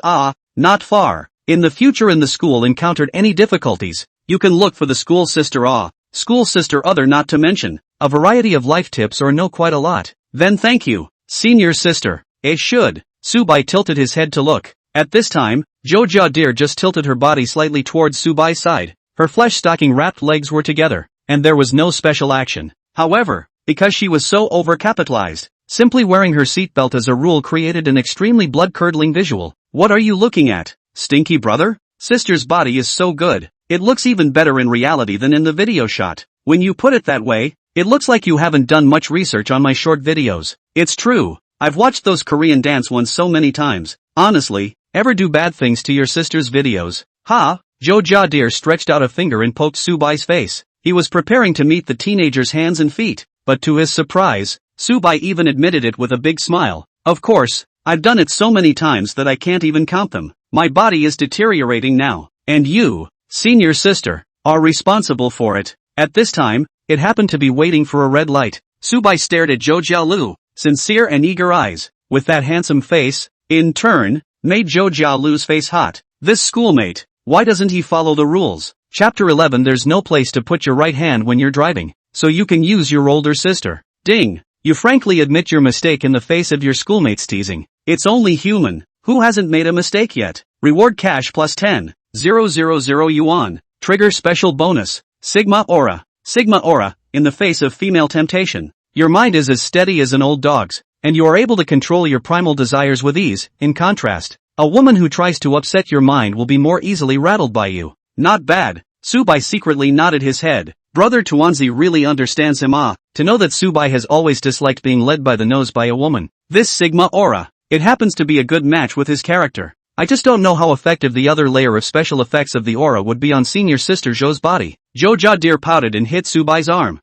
not far. In the future in the school encountered any difficulties, you can look for the school sister school sister other not to mention, a variety of life tips or know quite a lot. Then thank you, senior sister. It should. Subai tilted his head to look. At this time, Jo Jia Deer just tilted her body slightly towards Subai's side. Her flesh-stocking wrapped legs were together, and there was no special action. However, because she was so overcapitalized, simply wearing her seatbelt as a rule created an extremely blood-curdling visual. What are you looking at, stinky brother? Sister's body is so good, it looks even better in reality than in the video shot. When you put it that way, it looks like you haven't done much research on my short videos. It's true, I've watched those Korean dance ones so many times. Honestly, ever do bad things to your sister's videos? Ha! Jo Jia Deer stretched out a finger and poked Subai's face. He was preparing to meet the teenager's hands and feet, but to his surprise, Subai even admitted it with a big smile. Of course, I've done it so many times that I can't even count them. My body is deteriorating now, and you, senior sister, are responsible for it. At this time, it happened to be waiting for a red light. Subai stared at Jo Jialu, sincere and eager eyes, with that handsome face, in turn, made Jo Jialu's face hot. This schoolmate, why doesn't he follow the rules? Chapter 11. There's no place to put your right hand when you're driving, so you can use your older sister. Ding! You frankly admit your mistake in the face of your schoolmates teasing. It's only human. Who hasn't made a mistake yet? Reward cash plus 10,000 yuan. Trigger special bonus. Sigma Aura. Sigma Aura, in the face of female temptation. Your mind is as steady as an old dog's, and you are able to control your primal desires with ease. In contrast, a woman who tries to upset your mind will be more easily rattled by you. Not bad. Subai secretly nodded his head. Brother Tuanzi really understands him to know that Subai has always disliked being led by the nose by a woman. This Sigma Aura, it happens to be a good match with his character. I just don't know how effective the other layer of special effects of the aura would be on senior sister Zhou's body. Jo Jia Deer pouted and hit Subai's arm.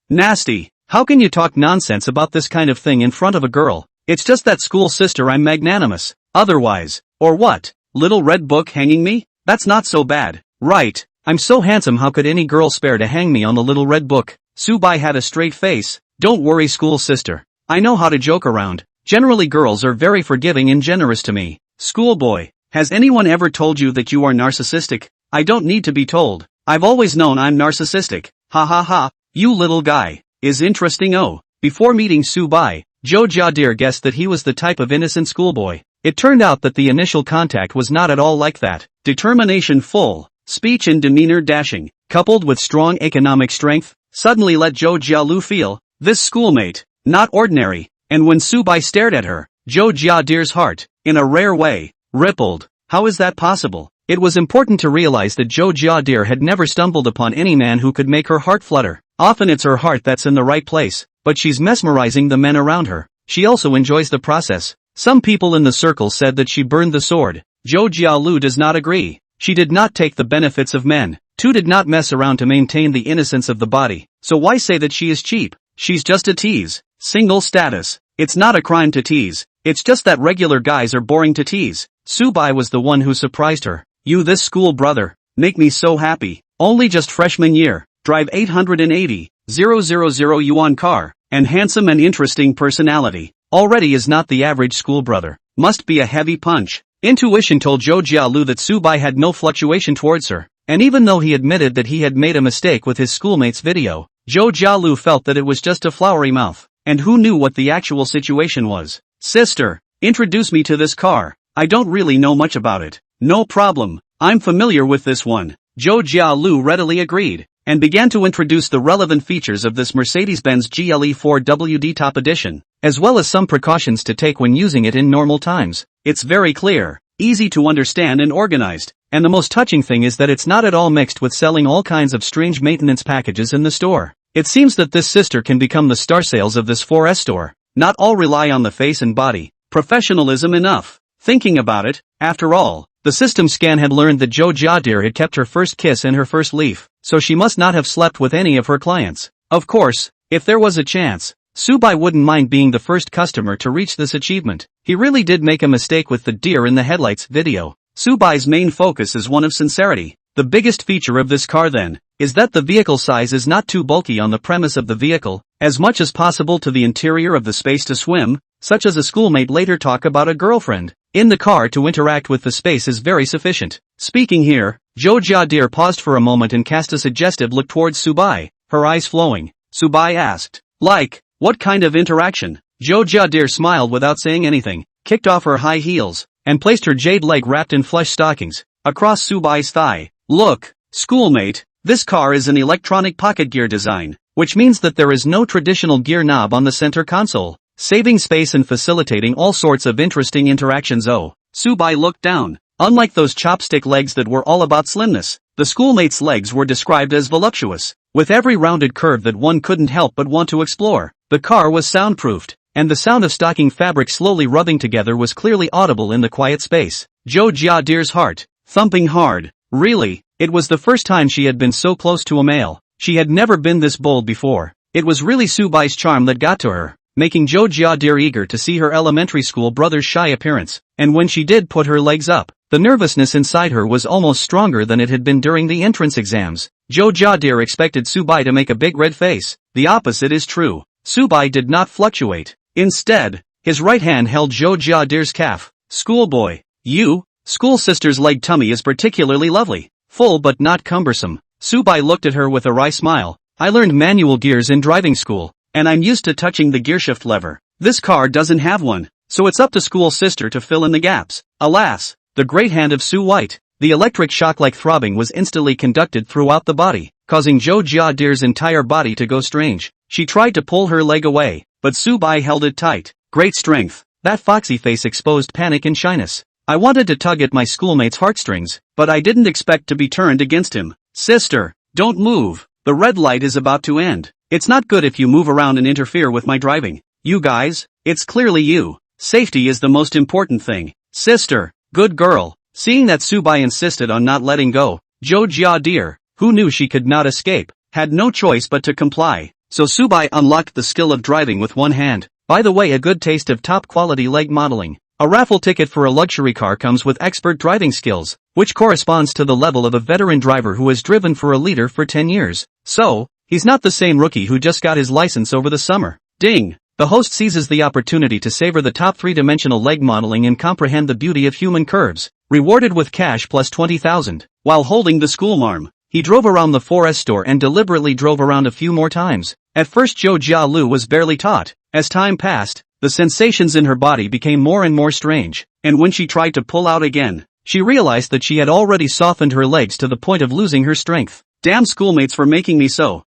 Nasty. How can you talk nonsense about this kind of thing in front of a girl? It's just that school sister I'm magnanimous. Otherwise, or what? Little red book hanging me? That's not so bad, right? I'm so handsome, how could any girl spare to hang me on the little red book? Subai had a straight face. Don't worry, school sister. I know how to joke around. Generally girls are very forgiving and generous to me. Schoolboy, has anyone ever told you that you are narcissistic? I don't need to be told. I've always known I'm narcissistic. Ha ha ha, you little guy, is interesting. Oh. Before meeting Subai, Zhou Jiadir guessed that he was the type of innocent schoolboy. It turned out that the initial contact was not at all like that. Determination full, speech and demeanor dashing, coupled with strong economic strength, suddenly let Zhou Jialu feel, this schoolmate, not ordinary, and when Subai stared at her, Zhou Jiadir's heart, in a rare way, rippled. How is that possible? It was important to realize that Zhou Jiadir had never stumbled upon any man who could make her heart flutter. Often it's her heart that's in the right place, but she's mesmerizing the men around her. She also enjoys the process. Some people in the circle said that she burned the sword. Zhou Jialu does not agree. She did not take the benefits of men. Two did not mess around to maintain the innocence of the body. So why say that she is cheap? She's just a tease. Single status. It's not a crime to tease. It's just that regular guys are boring to tease. Subai was the one who surprised her. You this school brother, make me so happy. Only just freshman year, drive 880,000 yuan car, and handsome and interesting personality. Already is not the average school brother. Must be a heavy punch. Intuition told Zhou Jialu that Subai had no fluctuation towards her, and even though he admitted that he had made a mistake with his schoolmate's video, Zhou Jialu felt that it was just a flowery mouth, and who knew what the actual situation was. Sister, introduce me to this car. I don't really know much about it. No problem, I'm familiar with this one. Zhou Jialu readily agreed, and began to introduce the relevant features of this Mercedes-Benz GLE4WD Top Edition, as well as some precautions to take when using it in normal times. It's very clear, easy to understand and organized, and the most touching thing is that it's not at all mixed with selling all kinds of strange maintenance packages in the store. It seems that this sister can become the star sales of this 4S store. Not all rely on the face and body. Professionalism enough. Thinking about it, after all, the system scan had learned that Zhou Jiadir had kept her first kiss and her first leaf, so she must not have slept with any of her clients. Of course, if there was a chance, Subai wouldn't mind being the first customer to reach this achievement. He really did make a mistake with the deer in the headlights video. Subai's main focus is one of sincerity. The biggest feature of this car then, is that the vehicle size is not too bulky on the premise of the vehicle, as much as possible to the interior of the space to swim, such as a schoolmate later talk about a girlfriend. In the car to interact with the space is very sufficient. Speaking here, Zhou Jiadir paused for a moment and cast a suggestive look towards Subai, her eyes flowing. Subai asked, like, what kind of interaction? Zhou Jiadir smiled without saying anything, kicked off her high heels, and placed her jade leg wrapped in flesh stockings, across Subai's thigh. Look, schoolmate, this car is an electronic pocket gear design, which means that there is no traditional gear knob on the center console, saving space and facilitating all sorts of interesting interactions. Oh, Subai looked down. Unlike those chopstick legs that were all about slimness, the schoolmate's legs were described as voluptuous, with every rounded curve that one couldn't help but want to explore. The car was soundproofed, and the sound of stocking fabric slowly rubbing together was clearly audible in the quiet space. Zhou Jiadir's heart, thumping hard. Really, it was the first time she had been so close to a male. She had never been this bold before. It was really Subai's charm that got to her, making Zhou Jiadir eager to see her elementary school brother's shy appearance, and when she did put her legs up, the nervousness inside her was almost stronger than it had been during the entrance exams. Zhou Jiadir expected Subai to make a big red face. The opposite is true. Subai did not fluctuate. Instead, his right hand held Zhou Jiadir's calf. Schoolboy, you? School sister's leg tummy is particularly lovely, full but not cumbersome. Subai looked at her with a wry smile. I learned manual gears in driving school, and I'm used to touching the gearshift lever. This car doesn't have one, so it's up to school sister to fill in the gaps. Alas, the great hand of Su White. The electric shock-like throbbing was instantly conducted throughout the body, causing Zhou Jiadir's entire body to go strange. She tried to pull her leg away, but Subai held it tight. Great strength. That foxy face exposed panic and shyness. I wanted to tug at my schoolmate's heartstrings, but I didn't expect to be turned against him. Sister, don't move. The red light is about to end. It's not good if you move around and interfere with my driving. You guys, it's clearly you. Safety is the most important thing. Sister, good girl. Seeing that Subai insisted on not letting go, Zhou Jiadir, who knew she could not escape, had no choice but to comply. So Subai unlocked the skill of driving with one hand. By the way, a good taste of top-quality leg modeling. A raffle ticket for a luxury car comes with expert driving skills, which corresponds to the level of a veteran driver who has driven for a leader for 10 years. So, he's not the same rookie who just got his license over the summer. Ding! The host seizes the opportunity to savor the top three-dimensional leg modeling and comprehend the beauty of human curves, rewarded with cash plus 20,000, while holding the schoolmarm. He drove around the forest store and deliberately drove around a few more times. At first Zhou Jialu was barely taught. As time passed, the sensations in her body became more and more strange, and when she tried to pull out again, she realized that she had already softened her legs to the point of losing her strength. Damn schoolmates for making me so.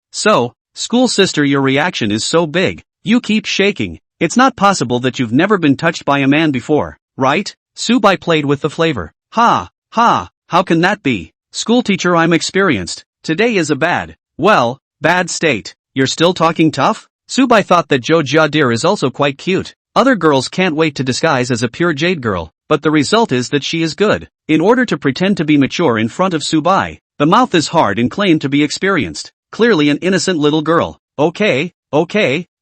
School sister, your reaction is so big. You keep shaking. It's not possible that you've never been touched by a man before, right? Subai played with the flavor. Ha, how can that be? School teacher, I'm experienced. Today is a bad state. You're still talking tough? Subai thought that Zhou Jiadir is also quite cute. Other girls can't wait to disguise as a pure jade girl, but the result is that she is good. In order to pretend to be mature in front of Subai, the mouth is hard and claimed to be experienced. Clearly an innocent little girl. Okay,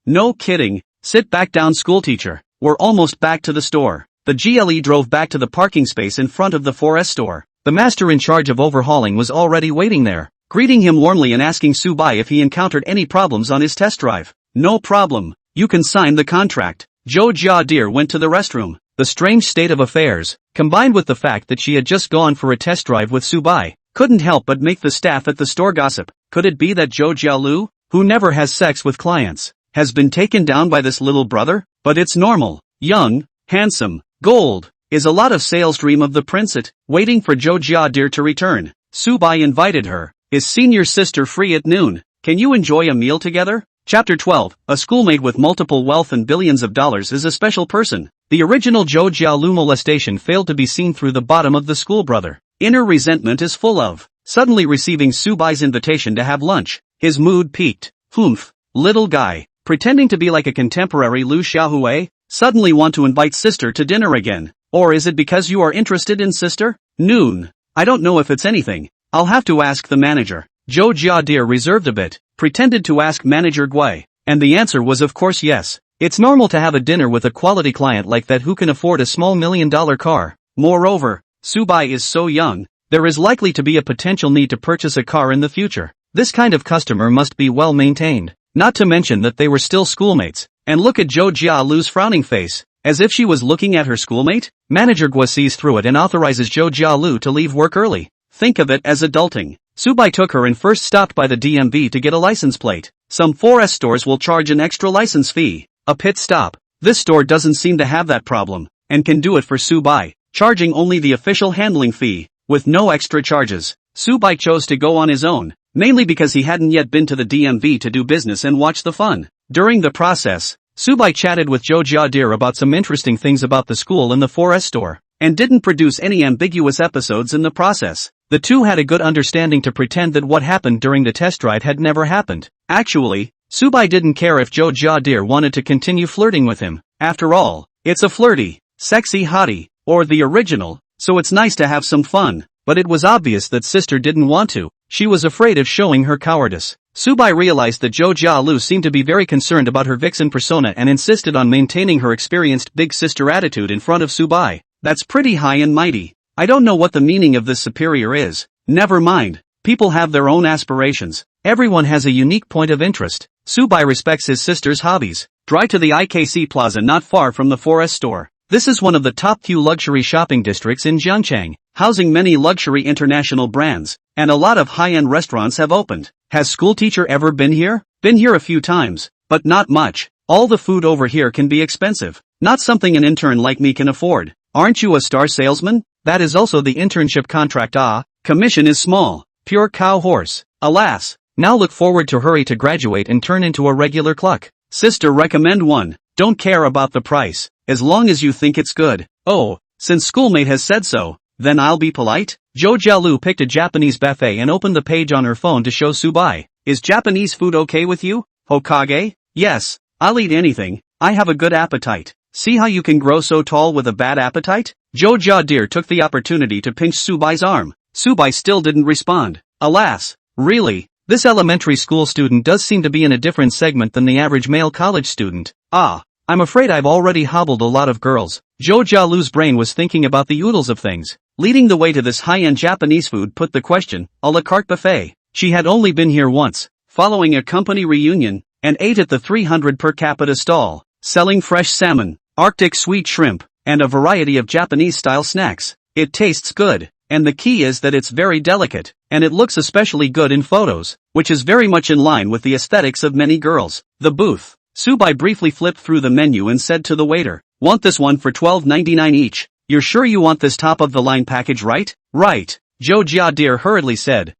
no kidding. Sit back down, school teacher. We're almost back to the store. The GLE drove back to the parking space in front of the forest store. The master in charge of overhauling was already waiting there, greeting him warmly and asking Subai if he encountered any problems on his test drive. No problem. You can sign the contract. Zhou Jiadir went to the restroom. The strange state of affairs, combined with the fact that she had just gone for a test drive with Subai, couldn't help but make the staff at the store gossip. Could it be that Zhou Jialu, who never has sex with clients, has been taken down by this little brother? But it's normal. Young, handsome, gold, is a lot of sales dream of the princess. Waiting for Zhou Jiadir to return, Subai invited her. Is senior sister free at noon? Can you enjoy a meal together? Chapter 12, a schoolmate with multiple wealth and billions of dollars is a special person. The original Zhou Jialu molestation failed to be seen through the bottom of the school brother. Inner resentment is full of. Suddenly receiving Subai's invitation to have lunch, his mood peaked. Humph, little guy, pretending to be like a contemporary Lu Xiaohui, suddenly want to invite sister to dinner again. Or is it because you are interested in sister? Noon. I don't know if it's anything. I'll have to ask the manager. Zhou Jiadir reserved a bit, pretended to ask manager Gui, and the answer was of course yes. It's normal to have a dinner with a quality client like that who can afford a small $1 million car. Moreover, Subai is so young, there is likely to be a potential need to purchase a car in the future. This kind of customer must be well maintained. Not to mention that they were still schoolmates. And look at Zhou Jialu's frowning face, as if she was looking at her schoolmate. Manager Gui sees through it and authorizes Zhou Jialu to leave work early. Think of it as adulting. Subai took her and first stopped by the DMV to get a license plate. Some 4S stores will charge an extra license fee. A pit stop. This store doesn't seem to have that problem, and can do it for Subai, charging only the official handling fee, with no extra charges. Subai chose to go on his own, mainly because he hadn't yet been to the DMV to do business and watch the fun. During the process, Subai chatted with Zhou Jiadir about some interesting things about the school and the 4S store, and didn't produce any ambiguous episodes in the process. The two had a good understanding to pretend that what happened during the test drive had never happened. Actually, Subai didn't care if Zhou Jiadir wanted to continue flirting with him. After all, it's a flirty, sexy hottie, or the original, so it's nice to have some fun. But it was obvious that sister didn't want to. She was afraid of showing her cowardice. Subai realized that Zhou Jialu seemed to be very concerned about her vixen persona and insisted on maintaining her experienced big sister attitude in front of Subai. That's pretty high and mighty. I don't know what the meaning of this superior is. Never mind. People have their own aspirations. Everyone has a unique point of interest. Subai respects his sister's hobbies. Drive to the IKC Plaza not far from the 4S store. This is one of the top few luxury shopping districts in Jiangchang, housing many luxury international brands, and a lot of high-end restaurants have opened. Has school teacher ever been here? Been here a few times, but not much. All the food over here can be expensive. Not something an intern like me can afford. Aren't you a star salesman? That is also the internship contract. Commission is small. Pure cow horse. Alas. Now look forward to hurry to graduate and turn into a regular cluck. Sister, recommend one. Don't care about the price, as long as you think it's good. Oh, since schoolmate has said so, then I'll be polite. Zhou Jialu picked a Japanese buffet and opened the page on her phone to show Subai. Is Japanese food okay with you, Hokage? Yes, I'll eat anything. I have a good appetite. See how you can grow so tall with a bad appetite? Zhou Jiadir took the opportunity to pinch Subai's arm. Subai still didn't respond. Alas, really, this elementary school student does seem to be in a different segment than the average male college student. I'm afraid I've already hobbled a lot of girls. Zhou Jialu's brain was thinking about the oodles of things. Leading the way to this high-end Japanese food put the question, a la carte buffet. She had only been here once, following a company reunion, and ate at the 300 per capita stall, selling fresh salmon, Arctic sweet shrimp, and a variety of Japanese-style snacks. It tastes good, and the key is that it's very delicate. and it looks especially good in photos, which is very much in line with the aesthetics of many girls. The booth. Subai briefly flipped through the menu and said to the waiter, "Want this one for $12.99 each. You're sure you want this top-of-the-line package, right?" "Right," Zhou Jiadir hurriedly said.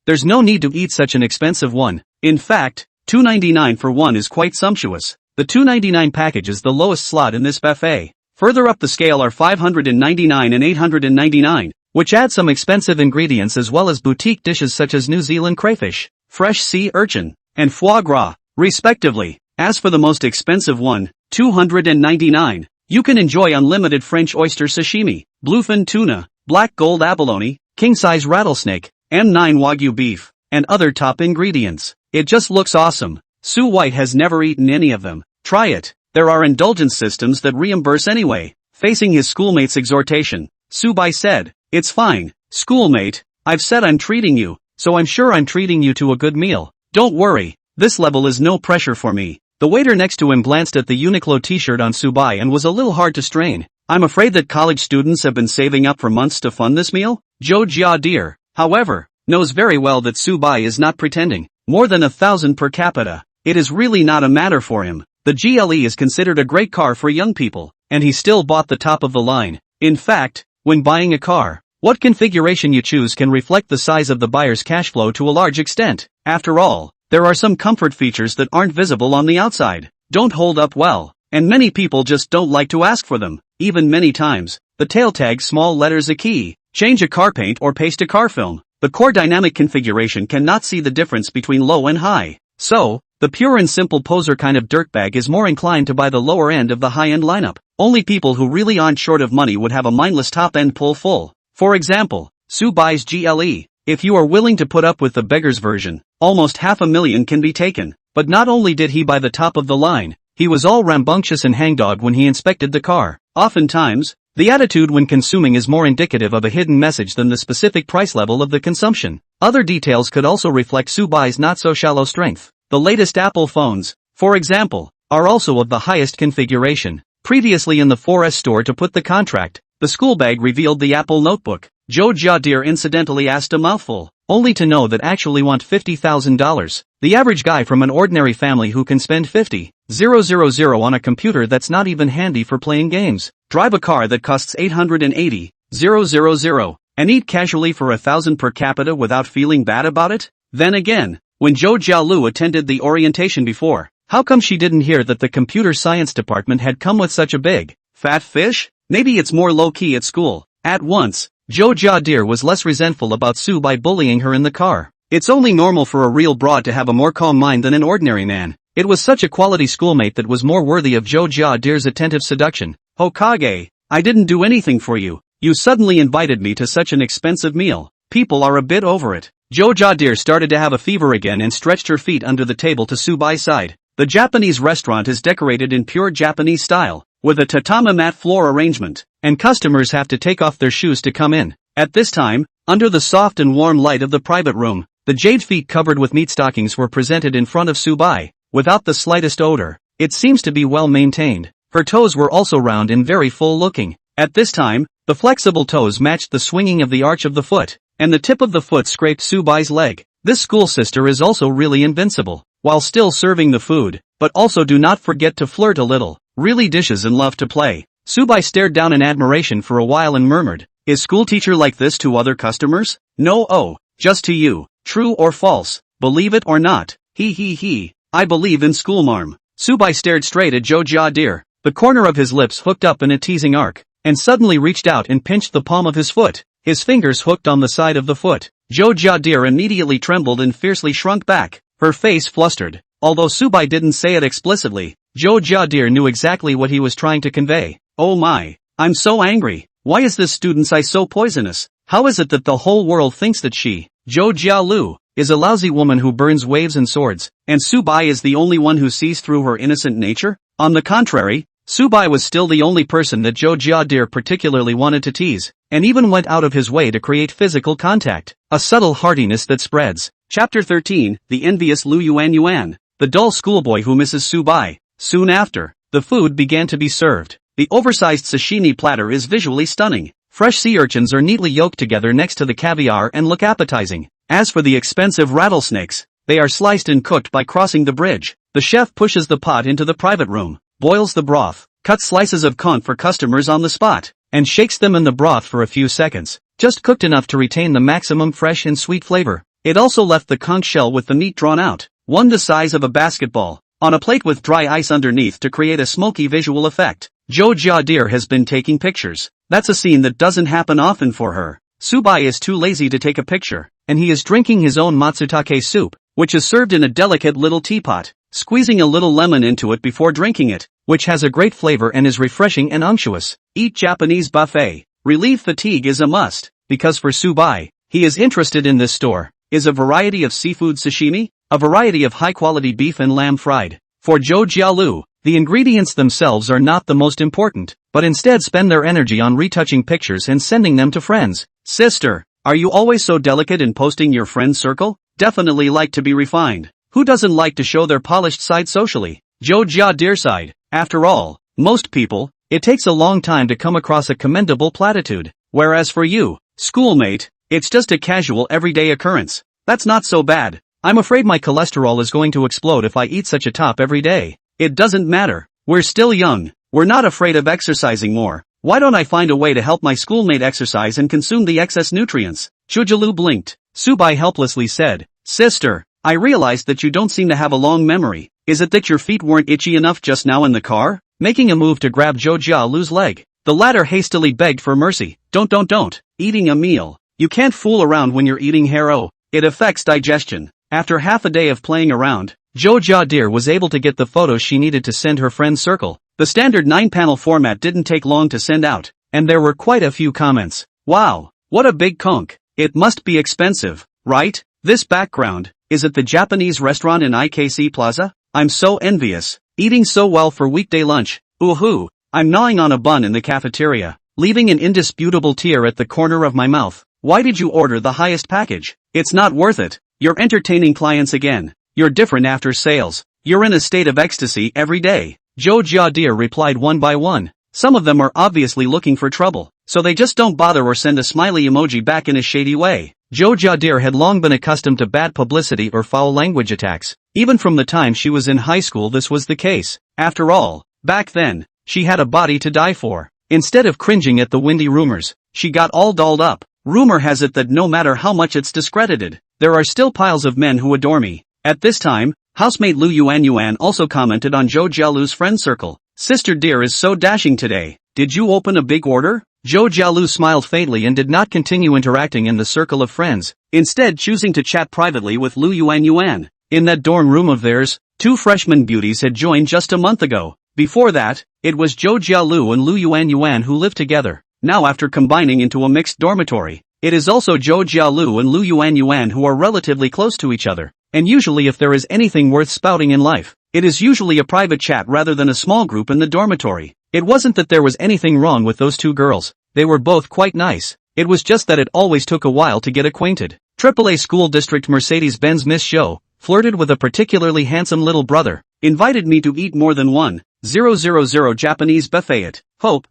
There's no need to eat such an expensive one. In fact, $2.99 for one is quite sumptuous. The $2.99 package is the lowest slot in this buffet. Further up the scale are $599 and $899, which add some expensive ingredients as well as boutique dishes such as New Zealand crayfish, fresh sea urchin, and foie gras, respectively. As for the most expensive one, $299, you can enjoy unlimited French oyster sashimi, bluefin tuna, black gold abalone, king-size rattlesnake, M9 Wagyu beef, and other top ingredients. It just looks awesome. Sue White has never eaten any of them. Try it. There are indulgence systems that reimburse anyway. Facing his schoolmate's exhortation, Subai said, "It's fine, schoolmate. I've said I'm treating you, so I'm sure I'm treating you to a good meal. Don't worry, this level is no pressure for me." The waiter next to him glanced at the Uniqlo t-shirt on Subai and was a little hard to strain. "I'm afraid that college students have been saving up for months to fund this meal?" Zhou Jiadir, however, knows very well that Subai is not pretending. More than 1,000 per capita. It is really not a matter for him. The GLE is considered a great car for young people, and he still bought the top of the line. In fact, when buying a car, what configuration you choose can reflect the size of the buyer's cash flow to a large extent. After all, there are some comfort features that aren't visible on the outside, don't hold up well, and many people just don't like to ask for them. Even many times, the tail tag small letters a key, change a car paint or paste a car film. The core dynamic configuration cannot see the difference between low and high. So, the pure and simple poser kind of dirtbag is more inclined to buy the lower end of the high-end lineup. Only people who really aren't short of money would have a mindless top-end pull full. For example, Sue buys GLE. If you are willing to put up with the beggar's version, almost $500,000 can be taken. But not only did he buy the top of the line, he was all rambunctious and hangdog when he inspected the car. Oftentimes, the attitude when consuming is more indicative of a hidden message than the specific price level of the consumption. Other details could also reflect Subai's not-so-shallow strength. The latest Apple phones, for example, are also of the highest configuration. Previously in the 4S store to put the contract, the school bag revealed the Apple notebook. Zhou Jiadir incidentally asked a mouthful, only to know that actually want $50,000. The average guy from an ordinary family who can spend $50,000 on a computer that's not even handy for playing games, drive a car that costs $880,000, and eat casually for $1,000 per capita without feeling bad about it? Then again, when Zhou Jialu attended the orientation before, how come she didn't hear that the computer science department had come with such a big, fat fish? Maybe it's more low-key at school. At once, Zhou Jiadir was less resentful about Sue by bullying her in the car. It's only normal for a real broad to have a more calm mind than an ordinary man. It was such a quality schoolmate that was more worthy of Zhou Jiadir's attentive seduction. "Hokage, I didn't do anything for you. You suddenly invited me to such an expensive meal. People are a bit over it." Zhou Jiadir started to have a fever again and stretched her feet under the table to Subai's side. The Japanese restaurant is decorated in pure Japanese style, with a tatami mat floor arrangement, and customers have to take off their shoes to come in. At this time, under the soft and warm light of the private room, the jade feet covered with meat stockings were presented in front of Subai, without the slightest odor. It seems to be well maintained. Her toes were also round and very full looking. At this time, the flexible toes matched the swinging of the arch of the foot, and the tip of the foot scraped Subai's leg. This school sister is also really invincible, while still serving the food, but also do not forget to flirt a little, really dishes and love to play. Subai stared down in admiration for a while and murmured, "Is school teacher like this to other customers?" "No, just to you. True or false, believe it or not." He, "I believe in school marm." Subai stared straight at Zhou Jiadir, the corner of his lips hooked up in a teasing arc, and suddenly reached out and pinched the palm of his foot, his fingers hooked on the side of the foot. Zhou Jiadir immediately trembled and fiercely shrunk back, her face flustered. Although Subai didn't say it explicitly, Zhou Jiadir knew exactly what he was trying to convey. "Oh my, I'm so angry. Why is this student's eye so poisonous? How is it that the whole world thinks that she, Zhou Jialu, is a lousy woman who burns waves and swords, and Subai is the only one who sees through her innocent nature?" On the contrary, Subai was still the only person that Zhou Jiadir particularly wanted to tease, and even went out of his way to create physical contact, a subtle heartiness that spreads. Chapter 13, The Envious Lu Yuan, the dull schoolboy who misses Subai. Soon after, the food began to be served. The oversized sashimi platter is visually stunning. Fresh sea urchins are neatly yolked together next to the caviar and look appetizing. As for the expensive rattlesnakes, they are sliced and cooked by crossing the bridge. The chef pushes the pot into the private room, boils the broth, cuts slices of conch for customers on the spot, and shakes them in the broth for a few seconds, just cooked enough to retain the maximum fresh and sweet flavor. It also left the conch shell with the meat drawn out, one the size of a basketball, on a plate with dry ice underneath to create a smoky visual effect. Jo Ja-deer has been taking pictures. That's a scene that doesn't happen often for her. Subai is too lazy to take a picture, and he is drinking his own matsutake soup, which is served in a delicate little teapot, squeezing a little lemon into it before drinking it, which has a great flavor and is refreshing and unctuous. Eat Japanese buffet. Relieve fatigue is a must, because for Subai, he is interested in this store, is a variety of seafood sashimi, a variety of high-quality beef and lamb fried. For Zhou Jialu, the ingredients themselves are not the most important, but instead spend their energy on retouching pictures and sending them to friends. Sister, are you always so delicate in posting your friend circle? Definitely like to be refined. Who doesn't like to show their polished side socially? Zhou Jia side. After all, most people, it takes a long time to come across a commendable platitude. Whereas for you, schoolmate, it's just a casual everyday occurrence. That's not so bad. I'm afraid my cholesterol is going to explode if I eat such a top every day. It doesn't matter. We're still young. We're not afraid of exercising more. Why don't I find a way to help my schoolmate exercise and consume the excess nutrients? Chujalu blinked. Subai helplessly said, Sister, I realized that you don't seem to have a long memory. Is it that your feet weren't itchy enough just now in the car? Making a move to grab Zhou Jialu's leg, the latter hastily begged for mercy. Don't. Eating a meal. You can't fool around when you're eating haro. It affects digestion. After half a day of playing around, Zhou Jia was able to get the photos she needed to send her friend's circle. The standard 9-panel format didn't take long to send out, and there were quite a few comments. Wow, what a big conch. It must be expensive, right? This background, is it the Japanese restaurant in IKC Plaza? I'm so envious. Eating so well for weekday lunch. Ooh, I'm gnawing on a bun in the cafeteria, leaving an indisputable tear at the corner of my mouth. Why did you order the highest package? It's not worth it. You're entertaining clients again. You're different after sales. You're in a state of ecstasy every day. Zhou Jia replied one by one. Some of them are obviously looking for trouble, so they just don't bother or send a smiley emoji back in a shady way. Zhou Jia had long been accustomed to bad publicity or foul language attacks. Even from the time she was in high school this was the case. After all, back then, she had a body to die for. Instead of cringing at the windy rumors, she got all dolled up. Rumor has it that no matter how much it's discredited, there are still piles of men who adore me. At this time, housemate Lu Yuan also commented on Zhou Jialu's friend circle. Sister dear is so dashing today. Did you open a big order? Zhou Jialu smiled faintly and did not continue interacting in the circle of friends, instead choosing to chat privately with Lu Yuan. In that dorm room of theirs, 2 freshman beauties had joined just a month ago. Before that, it was Zhou Jialu and Lu Yuan who lived together. Now after combining into a mixed dormitory, it is also Zhou Jialu and Lu Yuan who are relatively close to each other. And usually if there is anything worth spouting in life, it is usually a private chat rather than a small group in the dormitory. It wasn't that there was anything wrong with those 2 girls. They were both quite nice. It was just that it always took a while to get acquainted. AAA school district Mercedes-Benz Miss Show flirted with a particularly handsome little brother, invited me to eat more than 1,000 Japanese buffet. Hope,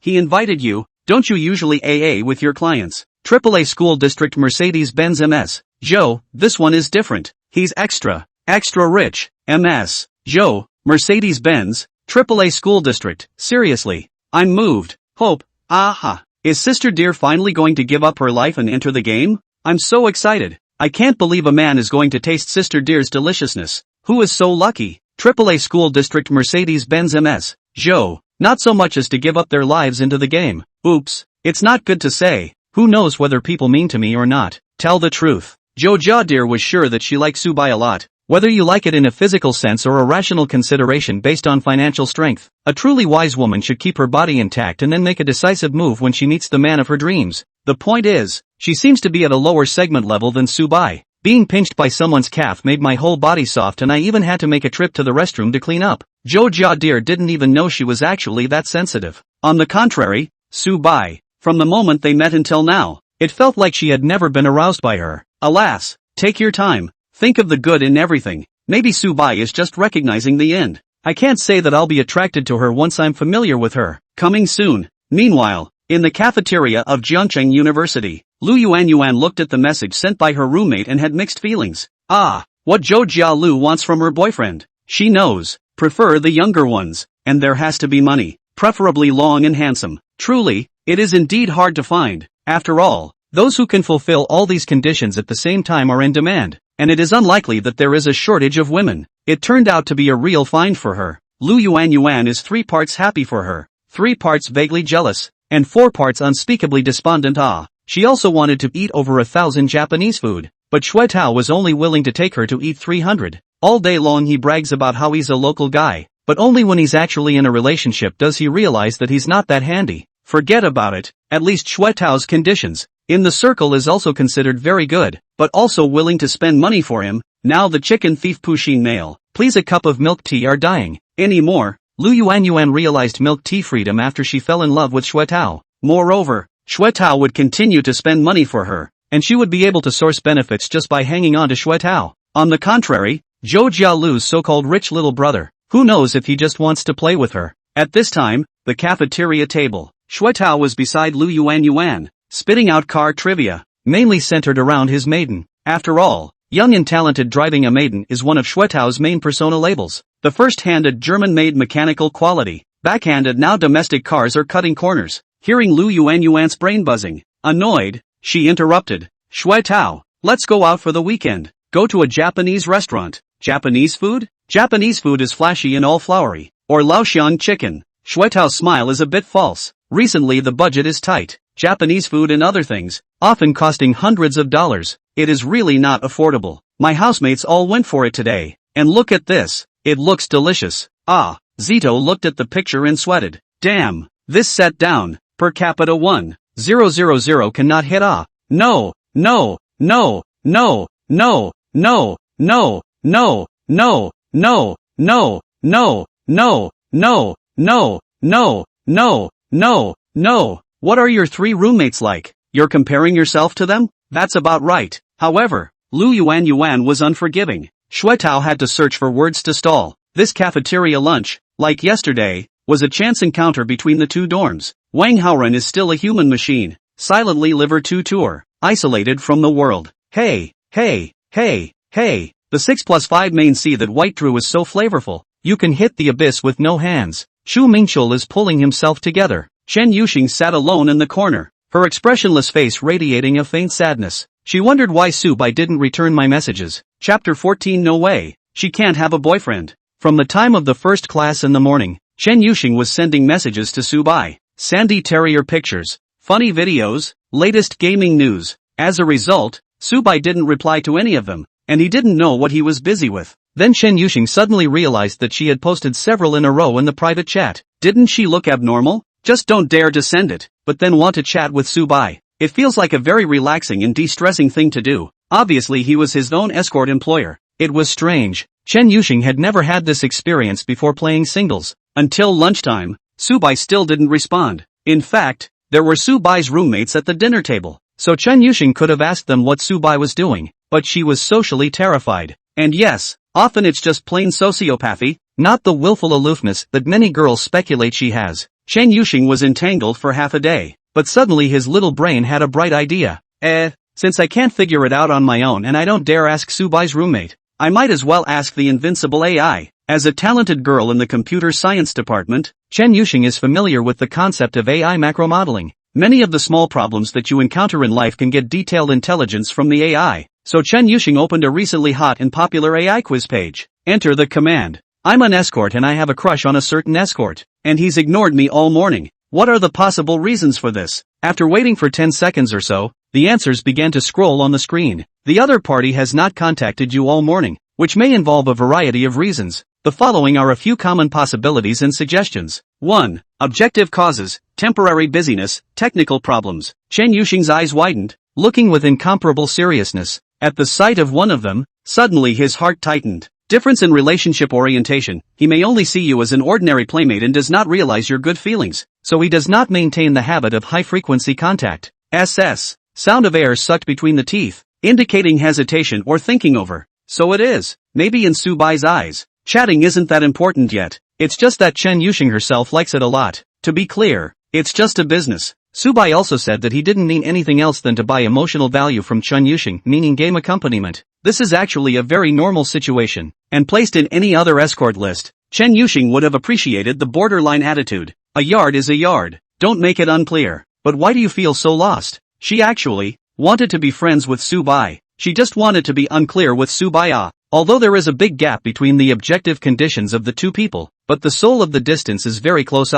he invited you. Don't you usually AA with your clients? AAA school district Mercedes-Benz MS. Joe, this one is different. He's extra rich. MS. Joe, Mercedes-Benz, AAA school district. Seriously. I'm moved. Hope, aha. Is Sister Dear finally going to give up her life and enter the game? I'm so excited. I can't believe a man is going to taste Sister Dear's deliciousness. Who is so lucky? AAA school district Mercedes-Benz MS. Joe, not so much as to give up their lives into the game. Oops. It's not good to say. Who knows whether people mean to me or not. Tell the truth. Zhou Jia was sure that she liked Subai a lot. Whether you like it in a physical sense or a rational consideration based on financial strength, a truly wise woman should keep her body intact and then make a decisive move when she meets the man of her dreams. The point is, she seems to be at a lower segment level than Subai. Being pinched by someone's calf made my whole body soft and I even had to make a trip to the restroom to clean up. Zhou Jia didn't even know she was actually that sensitive. On the contrary, Subai, from the moment they met until now, it felt like she had never been aroused by her. Alas, take your time. Think of the good in everything. Maybe Subai is just recognizing the end. I can't say that I'll be attracted to her once I'm familiar with her. Coming soon. Meanwhile, In the cafeteria of Jiangcheng University, Lu Yuan looked at the message sent by her roommate and had mixed feelings. What Zhou Jialu wants from her boyfriend. She knows, prefer the younger ones, and there has to be money, preferably long and handsome. Truly, it is indeed hard to find. After all, those who can fulfill all these conditions at the same time are in demand, and it is unlikely that there is a shortage of women. It turned out to be a real find for her. Lu Yuan is 3 parts happy for her, 3 parts vaguely jealous, and 4 parts unspeakably despondent. She also wanted to eat over 1,000 Japanese food, but Shui Tao was only willing to take her to eat 300. All day long he brags about how he's a local guy, but only when he's actually in a relationship does he realize that he's not that handy. Forget about it, at least Shui Tao's conditions in the circle is also considered very good, but also willing to spend money for him. Now the chicken thief Puxin male, please a cup of milk tea are dying. Anymore, Lu Yuan realized milk tea freedom after she fell in love with Shui Tao. Moreover, Shui Tao would continue to spend money for her, and she would be able to source benefits just by hanging on to Shui Tao. On the contrary, Zhou Jialu's so-called rich little brother, who knows if he just wants to play with her. At this time, the cafeteria table, Shui Tao was beside Lu Yuan, spitting out car trivia, mainly centered around his maiden. After all, young and talented driving a maiden is one of Shui Tao's main persona labels. The first-handed German-made mechanical quality, backhanded now domestic cars are cutting corners. Hearing Lu Yuan's brain buzzing, annoyed, she interrupted. Shui Tao, let's go out for the weekend. Go to a Japanese restaurant. Japanese food? Japanese food is flashy and all flowery. Or Laotian chicken. Shui Tao's smile is a bit false. Recently the budget is tight. Japanese food and other things, often costing hundreds of dollars. It is really not affordable. My housemates all went for it today. And look at this. It looks delicious. Zito looked at the picture and sweated. Damn, this set down, per capita 1,000 cannot hit. No, no, no, no, no, no, no, no, no, no, no, no, no, no, no, no, no, no, no. What are your 3 roommates like? You're comparing yourself to them? That's about right. However, Lu Yuan was unforgiving. Shui Tao had to search for words to stall. This cafeteria lunch, like yesterday, was a chance encounter between the 2 dorms. Wang Haoren is still a human machine, silently liver to tour, isolated from the world. Hey, hey, hey, hey, the 6+5 main see that White Drew is so flavorful, you can hit the abyss with no hands. Shu Mingchul is pulling himself together. Chen Yuxing sat alone in the corner, her expressionless face radiating a faint sadness. She wondered why Su Bai didn't return my messages. Chapter 14. No way, she can't have a boyfriend. From the time of the first class in the morning, Chen Yuxing was sending messages to Su Bai. Sandy Terrier pictures, funny videos, latest gaming news. As a result, Su Bai didn't reply to any of them, and he didn't know what he was busy with. Then Chen Yuxing suddenly realized that she had posted several in a row in the private chat. Didn't she look abnormal? Just don't dare to send it, but then want to chat with Su Bai. It feels like a very relaxing and de-stressing thing to do. Obviously he was his own escort employer. It was strange. Chen Yuxing had never had this experience before playing singles. Until lunchtime, Su Bai still didn't respond. In fact, there were Su Bai's roommates at the dinner table, so Chen Yuxing could have asked them what Su Bai was doing, but she was socially terrified. And yes, often it's just plain sociopathy, not the willful aloofness that many girls speculate she has. Chen Yuxing was entangled for half a day, but suddenly his little brain had a bright idea. Since I can't figure it out on my own and I don't dare ask Su Bai's roommate, I might as well ask the invincible AI. As a talented girl in the computer science department, Chen Yuxing is familiar with the concept of AI macro modeling. Many of the small problems that you encounter in life can get detailed intelligence from the AI. So Chen Yuxing opened a recently hot and popular AI quiz page. Enter the command. I'm an escort and I have a crush on a certain escort, and he's ignored me all morning. What are the possible reasons for this? After waiting for 10 seconds or so, the answers began to scroll on the screen. The other party has not contacted you all morning, which may involve a variety of reasons. The following are a few common possibilities and suggestions. 1. Objective causes, temporary busyness, technical problems. Chen Yuxing's eyes widened, looking with incomparable seriousness. At the sight of one of them, suddenly his heart tightened. Difference in relationship orientation. He may only see you as an ordinary playmate and does not realize your good feelings, so he does not maintain the habit of high-frequency contact. Sound of air sucked between the teeth, indicating hesitation or thinking over. So it is, maybe in Su Bai's eyes, chatting isn't that important yet. It's just that Chen Yuxing herself likes it a lot. To be clear, it's just a business. Subai also said that he didn't mean anything else than to buy emotional value from Chun Yusheng, meaning game accompaniment. This is actually a very normal situation, and placed in any other escort list, Chen Yusheng would have appreciated the borderline attitude. A yard is a yard. Don't make it unclear. But why do you feel so lost? She actually wanted to be friends with Subai. She just wanted to be unclear with Subai. Although there is a big gap between the objective conditions of the two people, but the soul of the distance is very close.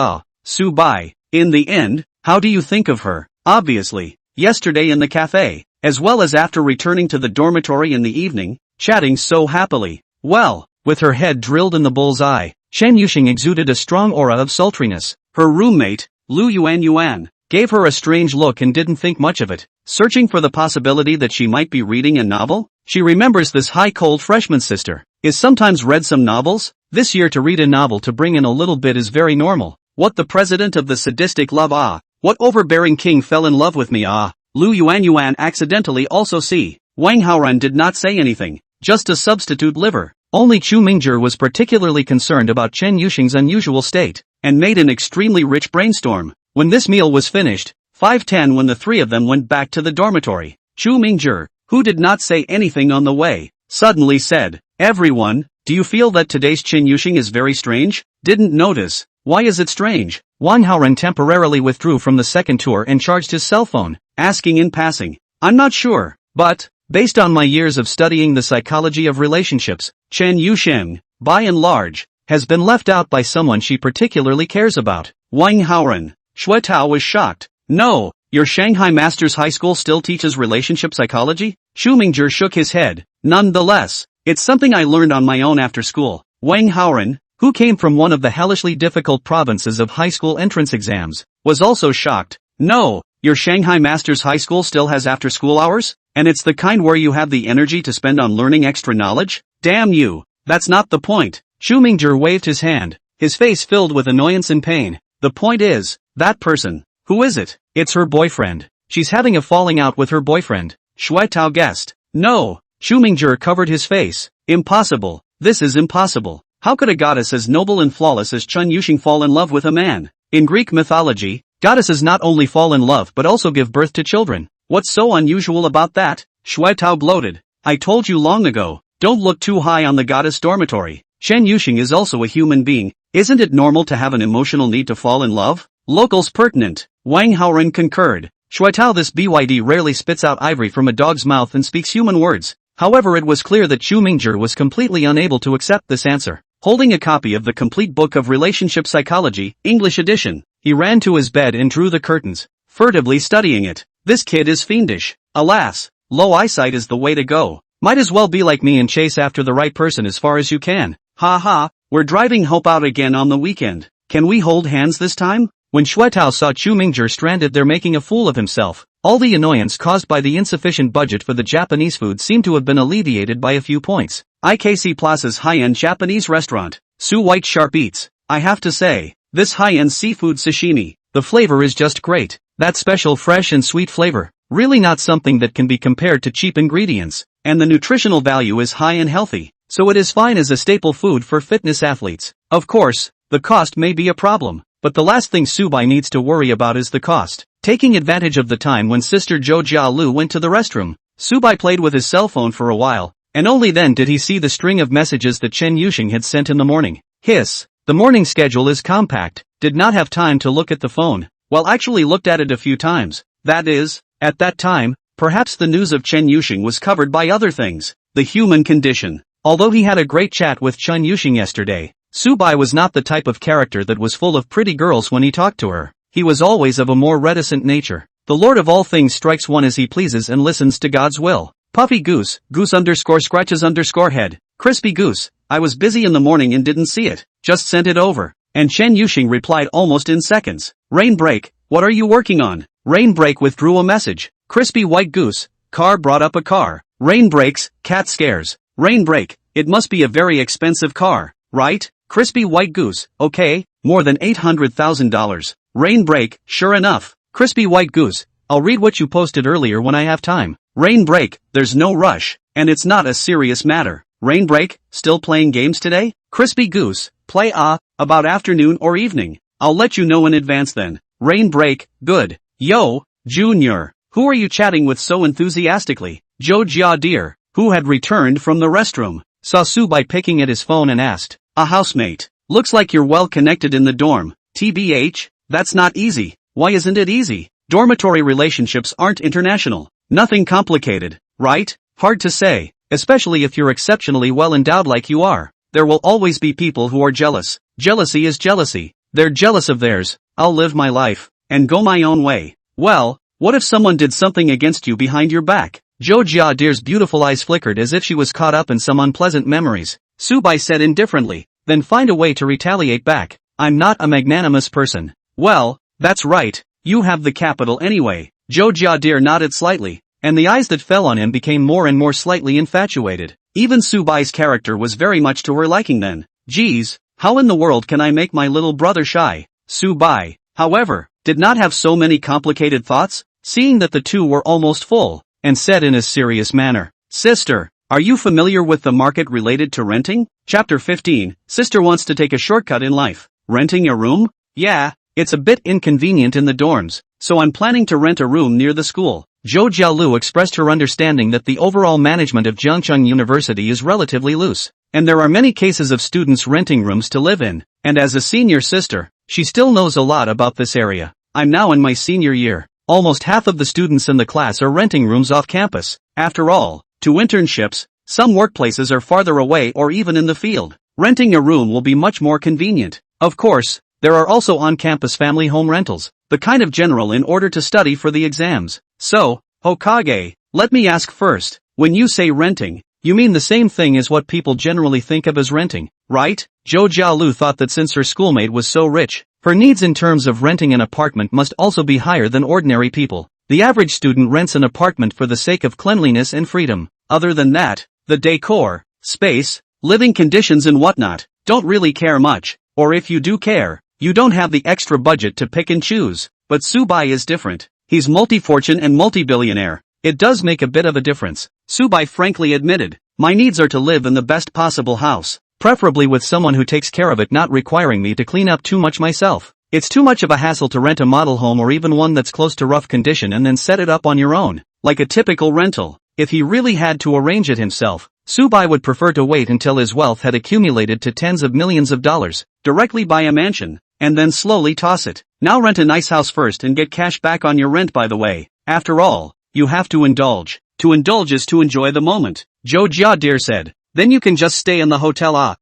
Subai. In the end, how do you think of her? Obviously, yesterday in the cafe, as well as after returning to the dormitory in the evening, chatting so happily. Well, with her head drilled in the bull's eye, Chen Yusheng exuded a strong aura of sultriness. Her roommate, Lu Yuan, gave her a strange look and didn't think much of it, searching for the possibility that she might be reading a novel. She remembers this high-cold freshman sister is sometimes read some novels. This year to read a novel to bring in a little bit is very normal. What the president of the sadistic love what overbearing king fell in love with me Lu Yuan accidentally also see. Wang Haoran did not say anything, just a substitute liver. Only Chu Mingjie was particularly concerned about Chen Yusheng's unusual state, and made an extremely rich brainstorm. When this meal was finished, 5:10 when the three of them went back to the dormitory, Chu Mingjie, who did not say anything on the way, suddenly said, "Everyone, do you feel that today's Chen Yusheng is very strange?" Didn't notice. Why is it strange? Wang Haoran temporarily withdrew from the second tour and charged his cell phone, asking in passing, "I'm not sure, but, based on my years of studying the psychology of relationships, Chen Yusheng, by and large, has been left out by someone she particularly cares about." Wang Haoran. Xue Tao was shocked. "No, your Shanghai Masters High School still teaches relationship psychology?" Chu Mingjie shook his head. "Nonetheless, it's something I learned on my own after school." Wang Haoran, who came from one of the hellishly difficult provinces of high school entrance exams, was also shocked. "No, your Shanghai Masters High School still has after-school hours? And it's the kind where you have the energy to spend on learning extra knowledge? Damn you, that's not the point." Chu Mingjie waved his hand, his face filled with annoyance and pain. "The point is, that person, who is it?" "It's her boyfriend. She's having a falling out with her boyfriend," Xue Tao guessed. "No." Chu Mingjie covered his face. "Impossible. This is impossible. How could a goddess as noble and flawless as Chen Yusheng fall in love with a man? In Greek mythology, goddesses not only fall in love but also give birth to children. What's so unusual about that?" Xue Tao gloated. "I told you long ago, don't look too high on the goddess dormitory. Chen Yusheng is also a human being. Isn't it normal to have an emotional need to fall in love?" "Locals pertinent." Wang Haoran concurred. Xue Tao, this BYD rarely spits out ivory from a dog's mouth and speaks human words. However, it was clear that Chu Mingjie was completely unable to accept this answer. Holding a copy of the complete book of relationship psychology, English edition, he ran to his bed and drew the curtains, furtively studying it. This kid is fiendish. Alas, low eyesight is the way to go. Might as well be like me and chase after the right person as far as you can. Ha ha, we're driving Hope out again on the weekend. Can we hold hands this time? When Xue Tao saw Chu Mingjie stranded there making a fool of himself, all the annoyance caused by the insufficient budget for the Japanese food seemed to have been alleviated by a few points. IKC Plaza's high-end Japanese restaurant, Su White Sharp Eats. I have to say, this high-end seafood sashimi, the flavor is just great. That special fresh and sweet flavor, really not something that can be compared to cheap ingredients. And the nutritional value is high and healthy, so it is fine as a staple food for fitness athletes. Of course, the cost may be a problem, but the last thing Subai needs to worry about is the cost. Taking advantage of the time when Sister Zhou Jialu went to the restroom, Subai played with his cell phone for a while, and only then did he see the string of messages that Chen Yusheng had sent in the morning. Hiss, the morning schedule is compact, did not have time to look at the phone, well actually looked at it a few times. That is, at that time, perhaps the news of Chen Yusheng was covered by other things. The human condition. Although he had a great chat with Chen Yusheng yesterday, Subai was not the type of character that was full of pretty girls when he talked to her. He was always of a more reticent nature. The Lord of all things strikes one as he pleases and listens to God's will. Puffy goose, goose_scratches_head. Crispy goose, I was busy in the morning and didn't see it. Just sent it over. And Chen Yusheng replied almost in seconds. Rain break, what are you working on? Rain break withdrew a message. Crispy white goose, car brought up a car. Rain breaks, cat scares. Rain break, it must be a very expensive car, right? Crispy white goose, okay, more than $800,000. Rain break, sure enough. Crispy white goose, I'll read what you posted earlier when I have time. Rain break, there's no rush, and it's not a serious matter. Rain break, still playing games today? Crispy goose, play about afternoon or evening. I'll let you know in advance then. Rain break, good. Yo, Junior, who are you chatting with so enthusiastically? Jo Jia, who had returned from the restroom, saw Subai picking at his phone and asked, a housemate. Looks like you're well connected in the dorm. TBH, that's not easy. Why isn't it easy? Dormitory relationships aren't international. Nothing complicated, right? Hard to say, especially if you're exceptionally well endowed like you are. There will always be people who are jealous. Jealousy is jealousy. They're jealous of theirs. I'll live my life and go my own way. Well, what if someone did something against you behind your back? Jo Jiadir's beautiful eyes flickered as if she was caught up in some unpleasant memories. Subai said indifferently, then find a way to retaliate back. I'm not a magnanimous person. Well, that's right. You have the capital anyway. Jo Jiadir nodded slightly, and the eyes that fell on him became more and more slightly infatuated. Even Subai's character was very much to her liking then. Geez, how in the world can I make my little brother shy? Subai, however, did not have so many complicated thoughts, seeing that the two were almost full, and said in a serious manner, Sister, are you familiar with the market related to renting? Chapter 15, Sister wants to take a shortcut in life. Renting a room? Yeah, it's a bit inconvenient in the dorms, so I'm planning to rent a room near the school. Zhou Jialu expressed her understanding that the overall management of Jiangcheng University is relatively loose, and there are many cases of students renting rooms to live in, and as a senior sister, she still knows a lot about this area. I'm now in my senior year. Almost half of the students in the class are renting rooms off campus. After all, to internships, some workplaces are farther away or even in the field. Renting a room will be much more convenient. Of course, there are also on-campus family home rentals, the kind of general in order to study for the exams. So, Hokage, let me ask first, when you say renting, you mean the same thing as what people generally think of as renting, right? Zhou Jialu thought that since her schoolmate was so rich, her needs in terms of renting an apartment must also be higher than ordinary people. The average student rents an apartment for the sake of cleanliness and freedom. Other than that, the decor, space, living conditions and whatnot, don't really care much, or if you do care, you don't have the extra budget to pick and choose. But Subai is different. He's multi-fortune and multi-billionaire. It does make a bit of a difference, Subai frankly admitted. My needs are to live in the best possible house, preferably with someone who takes care of it, not requiring me to clean up too much myself. It's too much of a hassle to rent a model home or even one that's close to rough condition and then set it up on your own, like a typical rental. If he really had to arrange it himself, Subai would prefer to wait until his wealth had accumulated to tens of millions of dollars, directly buy a mansion, and then slowly toss it. Now rent a nice house first and get cash back on your rent, by the way. After all, you have to indulge. To indulge is to enjoy the moment, Zhou Jiadir said. Then you can just stay in the hotel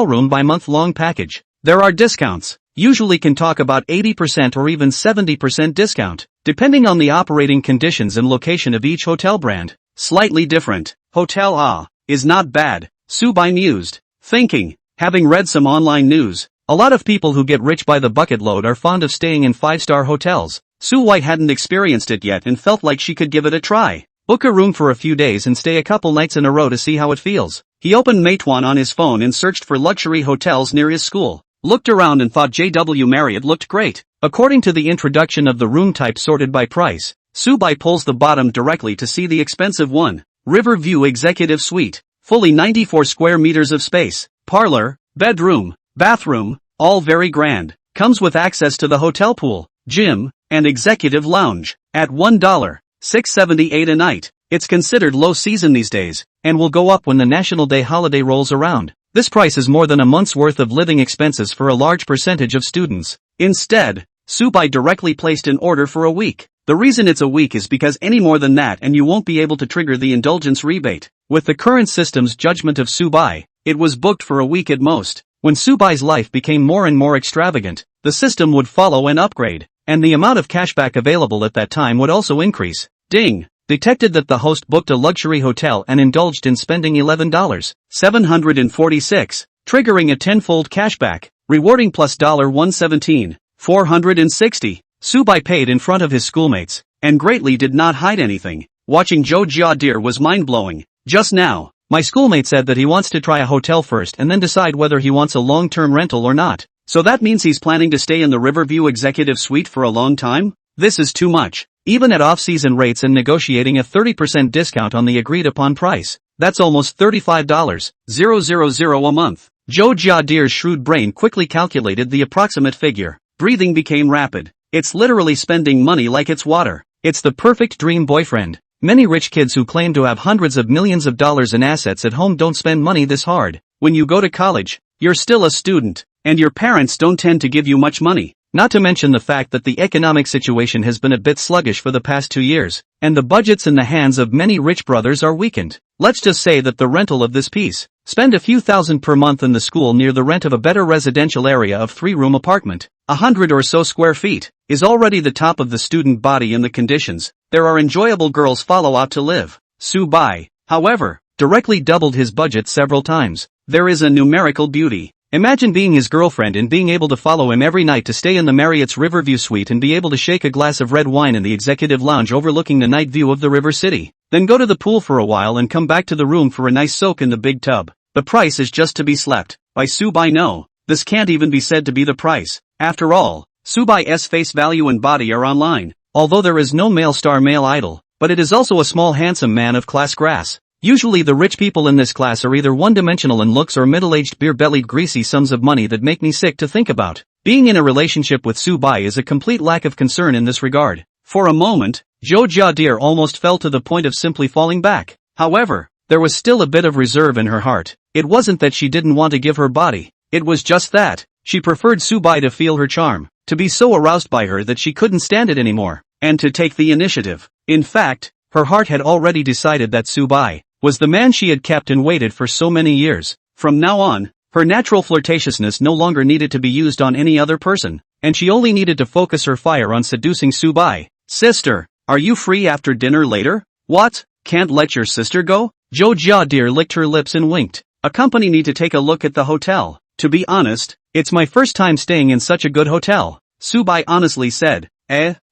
room by month-long package. There are discounts. Usually can talk about 80% or even 70% discount, depending on the operating conditions and location of each hotel brand. Slightly different. Hotel is not bad, Subai mused, thinking, having read some online news. A lot of people who get rich by the bucket load are fond of staying in 5-star hotels. Su White hadn't experienced it yet and felt like she could give it a try. Book a room for a few days and stay a couple nights in a row to see how it feels. He opened Meituan on his phone and searched for luxury hotels near his school. Looked around and thought JW Marriott looked great. According to the introduction of the room type sorted by price, Subai pulls the bottom directly to see the expensive one. Riverview Executive Suite. Fully 94 square meters of space. Parlor, bedroom, bathroom, all very grand. Comes with access to the hotel pool, gym, and executive lounge. At $1.678 a night. It's considered low season these days, and will go up when the National Day holiday rolls around. This price is more than a month's worth of living expenses for a large percentage of students. Instead, Subai directly placed an order for a week. The reason it's a week is because any more than that and you won't be able to trigger the indulgence rebate. With the current system's judgment of Subai, it was booked for a week at most. When Subai's life became more and more extravagant, the system would follow and upgrade, and the amount of cashback available at that time would also increase. Ding! Detected that the host booked a luxury hotel and indulged in spending $11.746, triggering a tenfold cashback, rewarding plus $117,460. Subai paid in front of his schoolmates, and greatly did not hide anything. Watching Zhou Jiadir was mind-blowing. Just now, my schoolmate said that he wants to try a hotel first and then decide whether he wants a long-term rental or not. So that means he's planning to stay in the Riverview Executive Suite for a long time? This is too much. Even at off-season rates and negotiating a 30% discount on the agreed-upon price, that's almost $35,000 a month. Zhou Jiadir's shrewd brain quickly calculated the approximate figure. Breathing became rapid. It's literally spending money like it's water. It's the perfect dream boyfriend. Many rich kids who claim to have hundreds of millions of dollars in assets at home don't spend money this hard. When you go to college, you're still a student, and your parents don't tend to give you much money. Not to mention the fact that the economic situation has been a bit sluggish for the past 2 years, and the budgets in the hands of many rich brothers are weakened. Let's just say that the rental of this piece, spend a few thousand per month in the school near the rent of a better residential area of 3-room apartment, 100 or so square feet, is already the top of the student body in the conditions. There are enjoyable girls follow out to live. Subai, however, directly doubled his budget several times. There is a numerical beauty. Imagine being his girlfriend and being able to follow him every night to stay in the Marriott's Riverview suite and be able to shake a glass of red wine in the executive lounge overlooking the night view of the river city. Then go to the pool for a while and come back to the room for a nice soak in the big tub. The price is just to be slept. By Subai, no, this can't even be said to be the price. After all, Subai's face value and body are online. Although there is no male star male idol, but it is also a small handsome man of class grass. Usually the rich people in this class are either one-dimensional in looks or middle-aged beer-bellied greasy sums of money that make me sick to think about. Being in a relationship with Subai is a complete lack of concern in this regard. For a moment, Jo Jadir almost fell to the point of simply falling back. However, there was still a bit of reserve in her heart. It wasn't that she didn't want to give her body. It was just that she preferred Subai to feel her charm, to be so aroused by her that she couldn't stand it anymore, and to take the initiative. In fact, her heart had already decided that Subai was the man she had kept and waited for so many years. From now on, her natural flirtatiousness no longer needed to be used on any other person, and she only needed to focus her fire on seducing Subai. Sister, are you free after dinner later? What? Can't let your sister go? Jo Jadir licked her lips and winked. Accompany me to take a look at the hotel. To be honest, it's my first time staying in such a good hotel, Subai honestly said.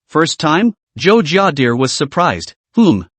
First time? Jo Jadir was surprised.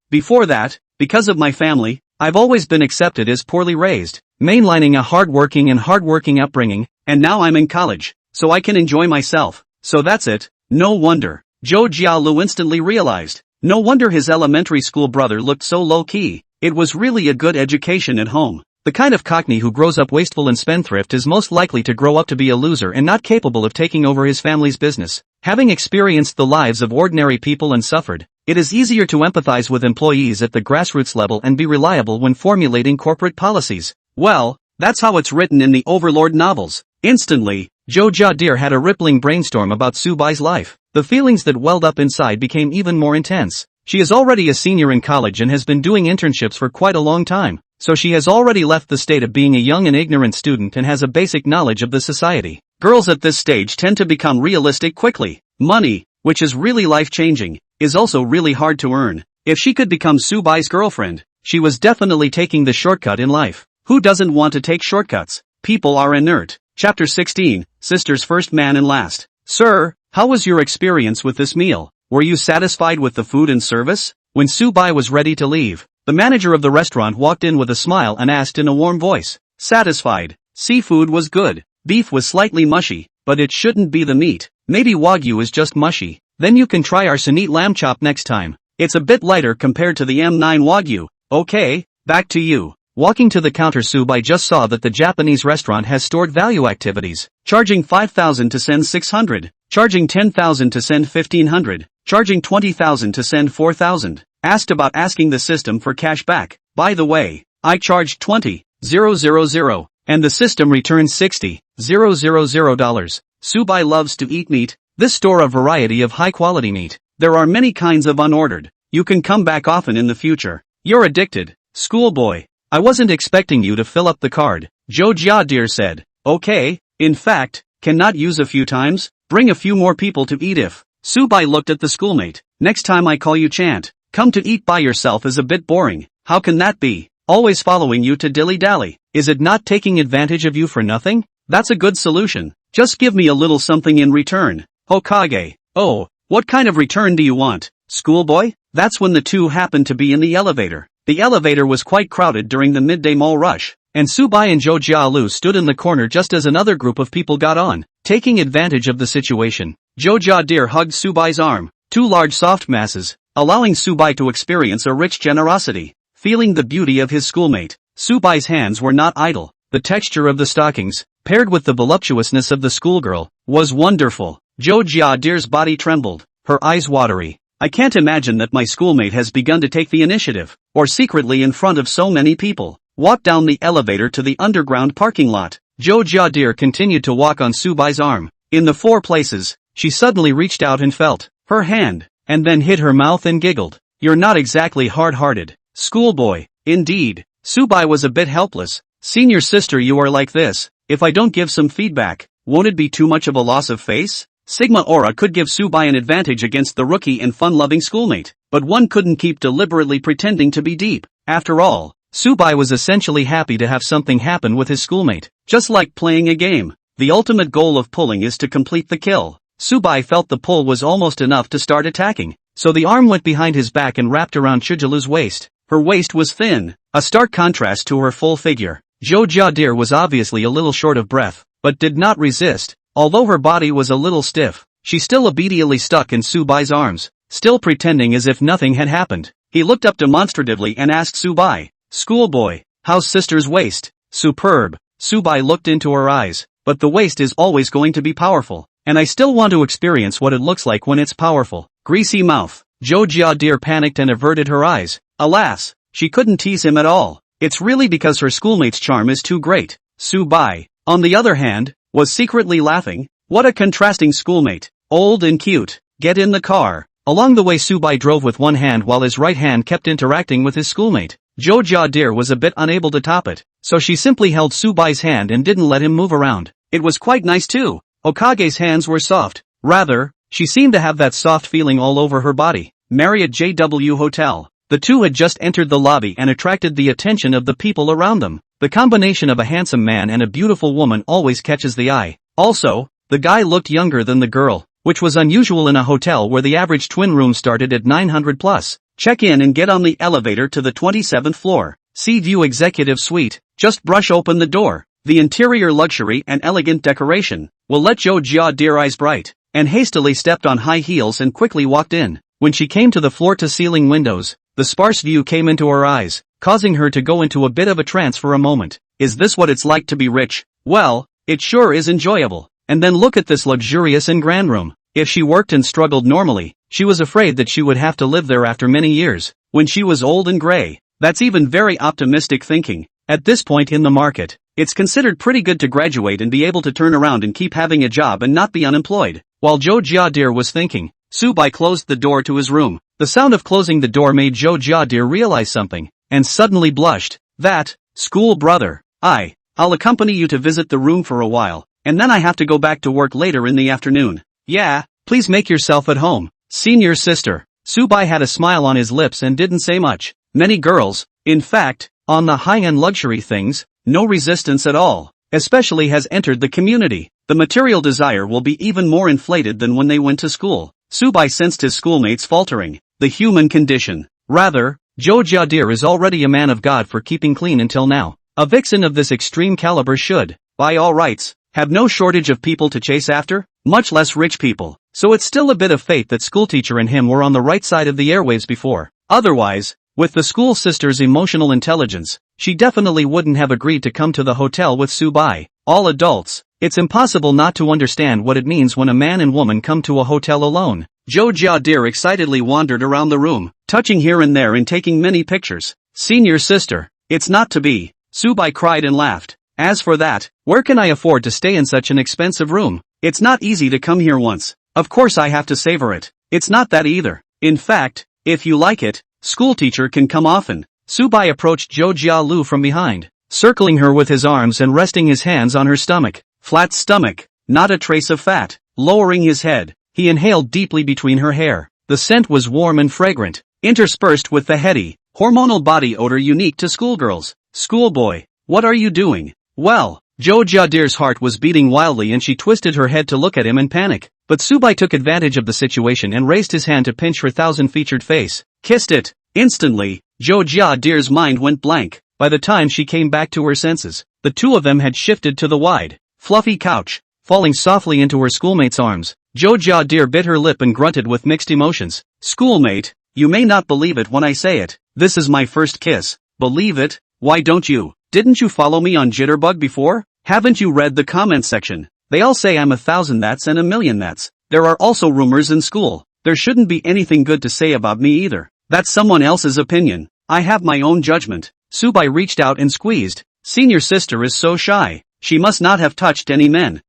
Before that, because of my family, I've always been accepted as poorly raised, mainlining a hardworking upbringing, and now I'm in college, so I can enjoy myself. So that's it. No wonder. Jo Jialu instantly realized. No wonder his elementary school brother looked so low-key. It was really a good education at home. The kind of cockney who grows up wasteful and spendthrift is most likely to grow up to be a loser and not capable of taking over his family's business. Having experienced the lives of ordinary people and suffered, it is easier to empathize with employees at the grassroots level and be reliable when formulating corporate policies. Well, that's how it's written in the Overlord novels. Instantly, Jo Jadir had a rippling brainstorm about Subai's life. The feelings that welled up inside became even more intense. She is already a senior in college and has been doing internships for quite a long time, so she has already left the state of being a young and ignorant student and has a basic knowledge of the society. Girls at this stage tend to become realistic quickly. Money, which is really life-changing, is also really hard to earn. If she could become Subai's girlfriend, she was definitely taking the shortcut in life. Who doesn't want to take shortcuts? People are inert. Chapter 16, Sister's First Man and Last. Sir, how was your experience with this meal? Were you satisfied with the food and service? When Subai was ready to leave, the manager of the restaurant walked in with a smile and asked in a warm voice. Satisfied. Seafood was good. Beef was slightly mushy, but it shouldn't be the meat. Maybe Wagyu is just mushy. Then you can try our Sunit lamb chop next time. It's a bit lighter compared to the M9 Wagyu. Okay, back to you. Walking to the counter, Subai just saw that the Japanese restaurant has stored value activities. Charging 5,000 to send 600. Charging 10,000 to send 1,500. Charging 20,000 to send 4,000. Asked about asking the system for cash back. By the way, I charged 20,000, and the system returned $60,000. Subai loves to eat meat. This store a variety of high-quality meat. There are many kinds of unordered. You can come back often in the future. You're addicted. Schoolboy. I wasn't expecting you to fill up the card, Jo Jadir said. Okay, in fact, can not use a few times? Bring a few more people to eat if. Subai looked at the schoolmate. Next time I call you Chant. Come to eat by yourself is a bit boring. How can that be? Always following you to dilly-dally. Is it not taking advantage of you for nothing? That's a good solution. Just give me a little something in return. Hokage. Oh, what kind of return do you want, schoolboy? That's when the two happened to be in the elevator. The elevator was quite crowded during the midday mall rush, and Subai and Jo Jialu stood in the corner just as another group of people got on. Taking advantage of the situation, Jo Jadir hugged Subai's arm, two large soft masses, allowing Subai to experience a rich generosity. Feeling the beauty of his schoolmate, Subai's hands were not idle. The texture of the stockings, paired with the voluptuousness of the schoolgirl, was wonderful. Jo Jia-deer's body trembled, her eyes watery. I can't imagine that my schoolmate has begun to take the initiative, or secretly in front of so many people. Walk down the elevator to the underground parking lot. Jo Jia-deer continued to walk on Subai's arm. In the 4 places, she suddenly reached out and felt her hand, and then hid her mouth and giggled. You're not exactly hard-hearted, schoolboy. Indeed, Subai was a bit helpless. Senior sister, you are like this. If I don't give some feedback, won't it be too much of a loss of face? Sigma Aura could give Subai an advantage against the rookie and fun-loving schoolmate, but one couldn't keep deliberately pretending to be deep. After all, Subai was essentially happy to have something happen with his schoolmate, just like playing a game. The ultimate goal of pulling is to complete the kill. Subai felt the pull was almost enough to start attacking, so the arm went behind his back and wrapped around Chijalu's waist. Her waist was thin, a stark contrast to her full figure. Jo Jia-deer was obviously a little short of breath, but did not resist. Although her body was a little stiff, she still obediently stuck in Subai's arms, still pretending as if nothing had happened. He looked up demonstratively and asked Subai, "Schoolboy, how's sister's waist?" "Superb." Subai looked into her eyes. "But the waist is always going to be powerful, and I still want to experience what it looks like when it's powerful." Greasy mouth. Jo Jia-deer panicked and averted her eyes. Alas, she couldn't tease him at all. It's really because her schoolmate's charm is too great. Subai, on the other hand, was secretly laughing. What a contrasting schoolmate. Old and cute. Get in the car. Along the way Subai drove with one hand while his right hand kept interacting with his schoolmate. Jo Jia-deer was a bit unable to top it, so she simply held Subai's hand and didn't let him move around. It was quite nice too. Okage's hands were soft. Rather, she seemed to have that soft feeling all over her body. Marriott JW Hotel. The two had just entered the lobby and attracted the attention of the people around them. The combination of a handsome man and a beautiful woman always catches the eye. Also, the guy looked younger than the girl, which was unusual in a hotel where the average twin room started at 900 plus. Check in and get on the elevator to the 27th floor. Sea View Executive Suite. Just brush open the door. The interior luxury and elegant decoration will let Jo Jia-deer eyes bright, and hastily stepped on high heels and quickly walked in. When she came to the floor-to-ceiling windows, the sparse view came into her eyes, causing her to go into a bit of a trance for a moment. Is this what it's like to be rich? Well, it sure is enjoyable. And then look at this luxurious and grand room. If she worked and struggled normally, she was afraid that she would have to live there after many years, when she was old and gray. That's even very optimistic thinking. At this point in the market, it's considered pretty good to graduate and be able to turn around and keep having a job and not be unemployed. While Jo Jia-deer was thinking, Subai closed the door to his room. The sound of closing the door made Jo Jia-deer realize something, and suddenly blushed. That, school brother, I'll accompany you to visit the room for a while, and then I have to go back to work later in the afternoon. Yeah, please make yourself at home. Senior sister. Subai had a smile on his lips and didn't say much. Many girls, in fact, on the high-end luxury things, no resistance at all, especially has entered the community. The material desire will be even more inflated than when they went to school. Subai sensed his schoolmates faltering. The human condition. Rather, Jo Jia-deer is already a man of God for keeping clean until now. A vixen of this extreme caliber should, by all rights, have no shortage of people to chase after, much less rich people. So it's still a bit of fate that schoolteacher and him were on the right side of the airwaves before. Otherwise, with the school sister's emotional intelligence, she definitely wouldn't have agreed to come to the hotel with Subai. All adults, it's impossible not to understand what it means when a man and woman come to a hotel alone. Jo Jia-deer excitedly wandered around the room, touching here and there and taking many pictures. Senior sister, it's not to be. Subai cried and laughed. As for that, where can I afford to stay in such an expensive room? It's not easy to come here once. Of course I have to savor it. It's not that either. In fact, if you like it, schoolteacher can come often. Subai approached Jo Jia-lu from behind, circling her with his arms and resting his hands on her stomach. Flat stomach, not a trace of fat. Lowering his head, he inhaled deeply between her hair. The scent was warm and fragrant, interspersed with the heady, hormonal body odor unique to schoolgirls. Schoolboy, what are you doing? Well, Jo Jia-deer's heart was beating wildly and she twisted her head to look at him in panic. But Subai took advantage of the situation and raised his hand to pinch her thousand-featured face. Kissed it. Instantly, Jo Jia-deer's mind went blank. By the time she came back to her senses, the two of them had shifted to the wide, fluffy couch, falling softly into her schoolmate's arms. Jo Jia-deer bit her lip and grunted with mixed emotions. Schoolmate, you may not believe it when I say it. This is my first kiss. Believe it? Why don't you? Didn't you follow me on Jitterbug before? Haven't you read the comment section? They all say I'm 1,000 that's and 1,000,000 that's. There are also rumors in school. There shouldn't be anything good to say about me either. That's someone else's opinion. I have my own judgment. Subai reached out and squeezed. Senior sister is so shy. She must not have touched any men.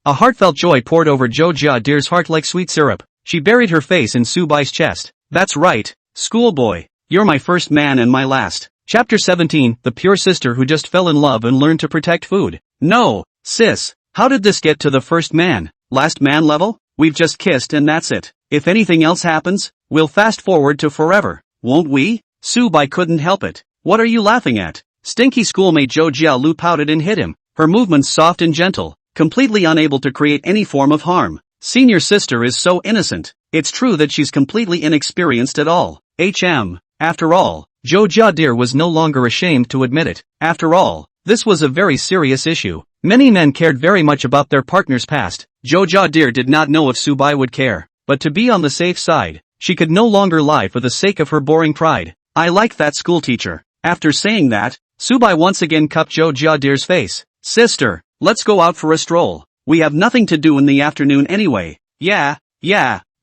A heartfelt joy poured over Jo Jadir's heart like sweet syrup. She buried her face in Subai's chest. That's right, schoolboy. You're my first man and my last. Chapter 17, the pure sister who just fell in love and learned to protect food. No, sis. How did this get to the first man, last man level? We've just kissed and that's it. If anything else happens, we'll fast forward to forever, won't we? Subai couldn't help it. What are you laughing at? Stinky schoolmate Jo Jialu pouted and hit him, her movements soft and gentle, completely unable to create any form of harm. Senior sister is so innocent. It's true that she's completely inexperienced at all. After all, Jo Jadir was no longer ashamed to admit it. After all, this was a very serious issue. Many men cared very much about their partner's past. Jo Jadir did not know if Subai would care, but to be on the safe side, she could no longer lie for the sake of her boring pride. I like that schoolteacher. After saying that, Subai once again cupped Jo Jadir's face. Sister, let's go out for a stroll. We have nothing to do in the afternoon anyway. Yeah.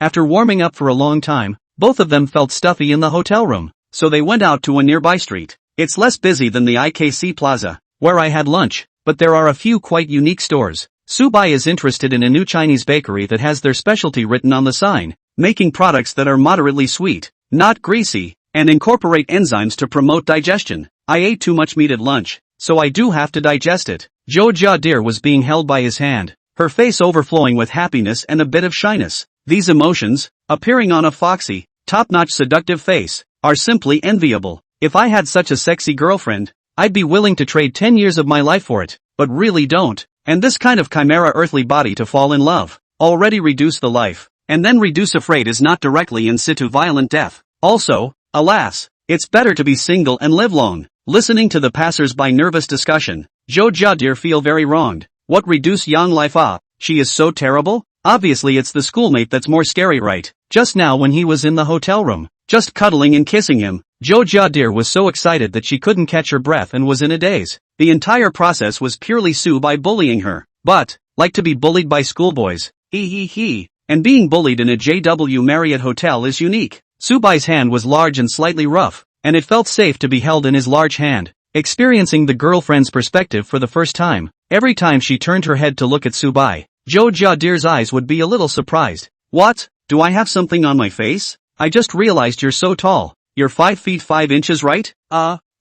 After warming up for a long time, both of them felt stuffy in the hotel room, so they went out to a nearby street. It's less busy than the IKC Plaza, where I had lunch, but there are a few quite unique stores. Subai is interested in a new Chinese bakery that has their specialty written on the sign, making products that are moderately sweet, not greasy, and incorporate enzymes to promote digestion. I ate too much meat at lunch, so I do have to digest it. Jo Jadir was being held by his hand, her face overflowing with happiness and a bit of shyness. These emotions, appearing on a foxy, top-notch seductive face, are simply enviable. If I had such a sexy girlfriend, I'd be willing to trade 10 years of my life for it, but really don't. And this kind of chimera earthly body to fall in love, already reduce the life, and then reduce afraid is not directly in situ violent death. Also, alas, it's better to be single and live long. Listening to the passers-by nervous discussion, Jo Jadir feel very wronged. What reduce young life she is so terrible? Obviously it's the schoolmate that's more scary, right? Just now when he was in the hotel room, just cuddling and kissing him, Jo Jadir was so excited that she couldn't catch her breath and was in a daze. The entire process was purely Subai bullying her. But, like to be bullied by schoolboys, and being bullied in a JW Marriott hotel is unique. Subai's hand was large and slightly rough, and it felt safe to be held in his large hand. Experiencing the girlfriend's perspective for the first time, every time she turned her head to look at Subai, Jo Jadir's eyes would be a little surprised. What? Do I have something on my face? I just realized you're so tall. You're 5 feet 5 inches, right?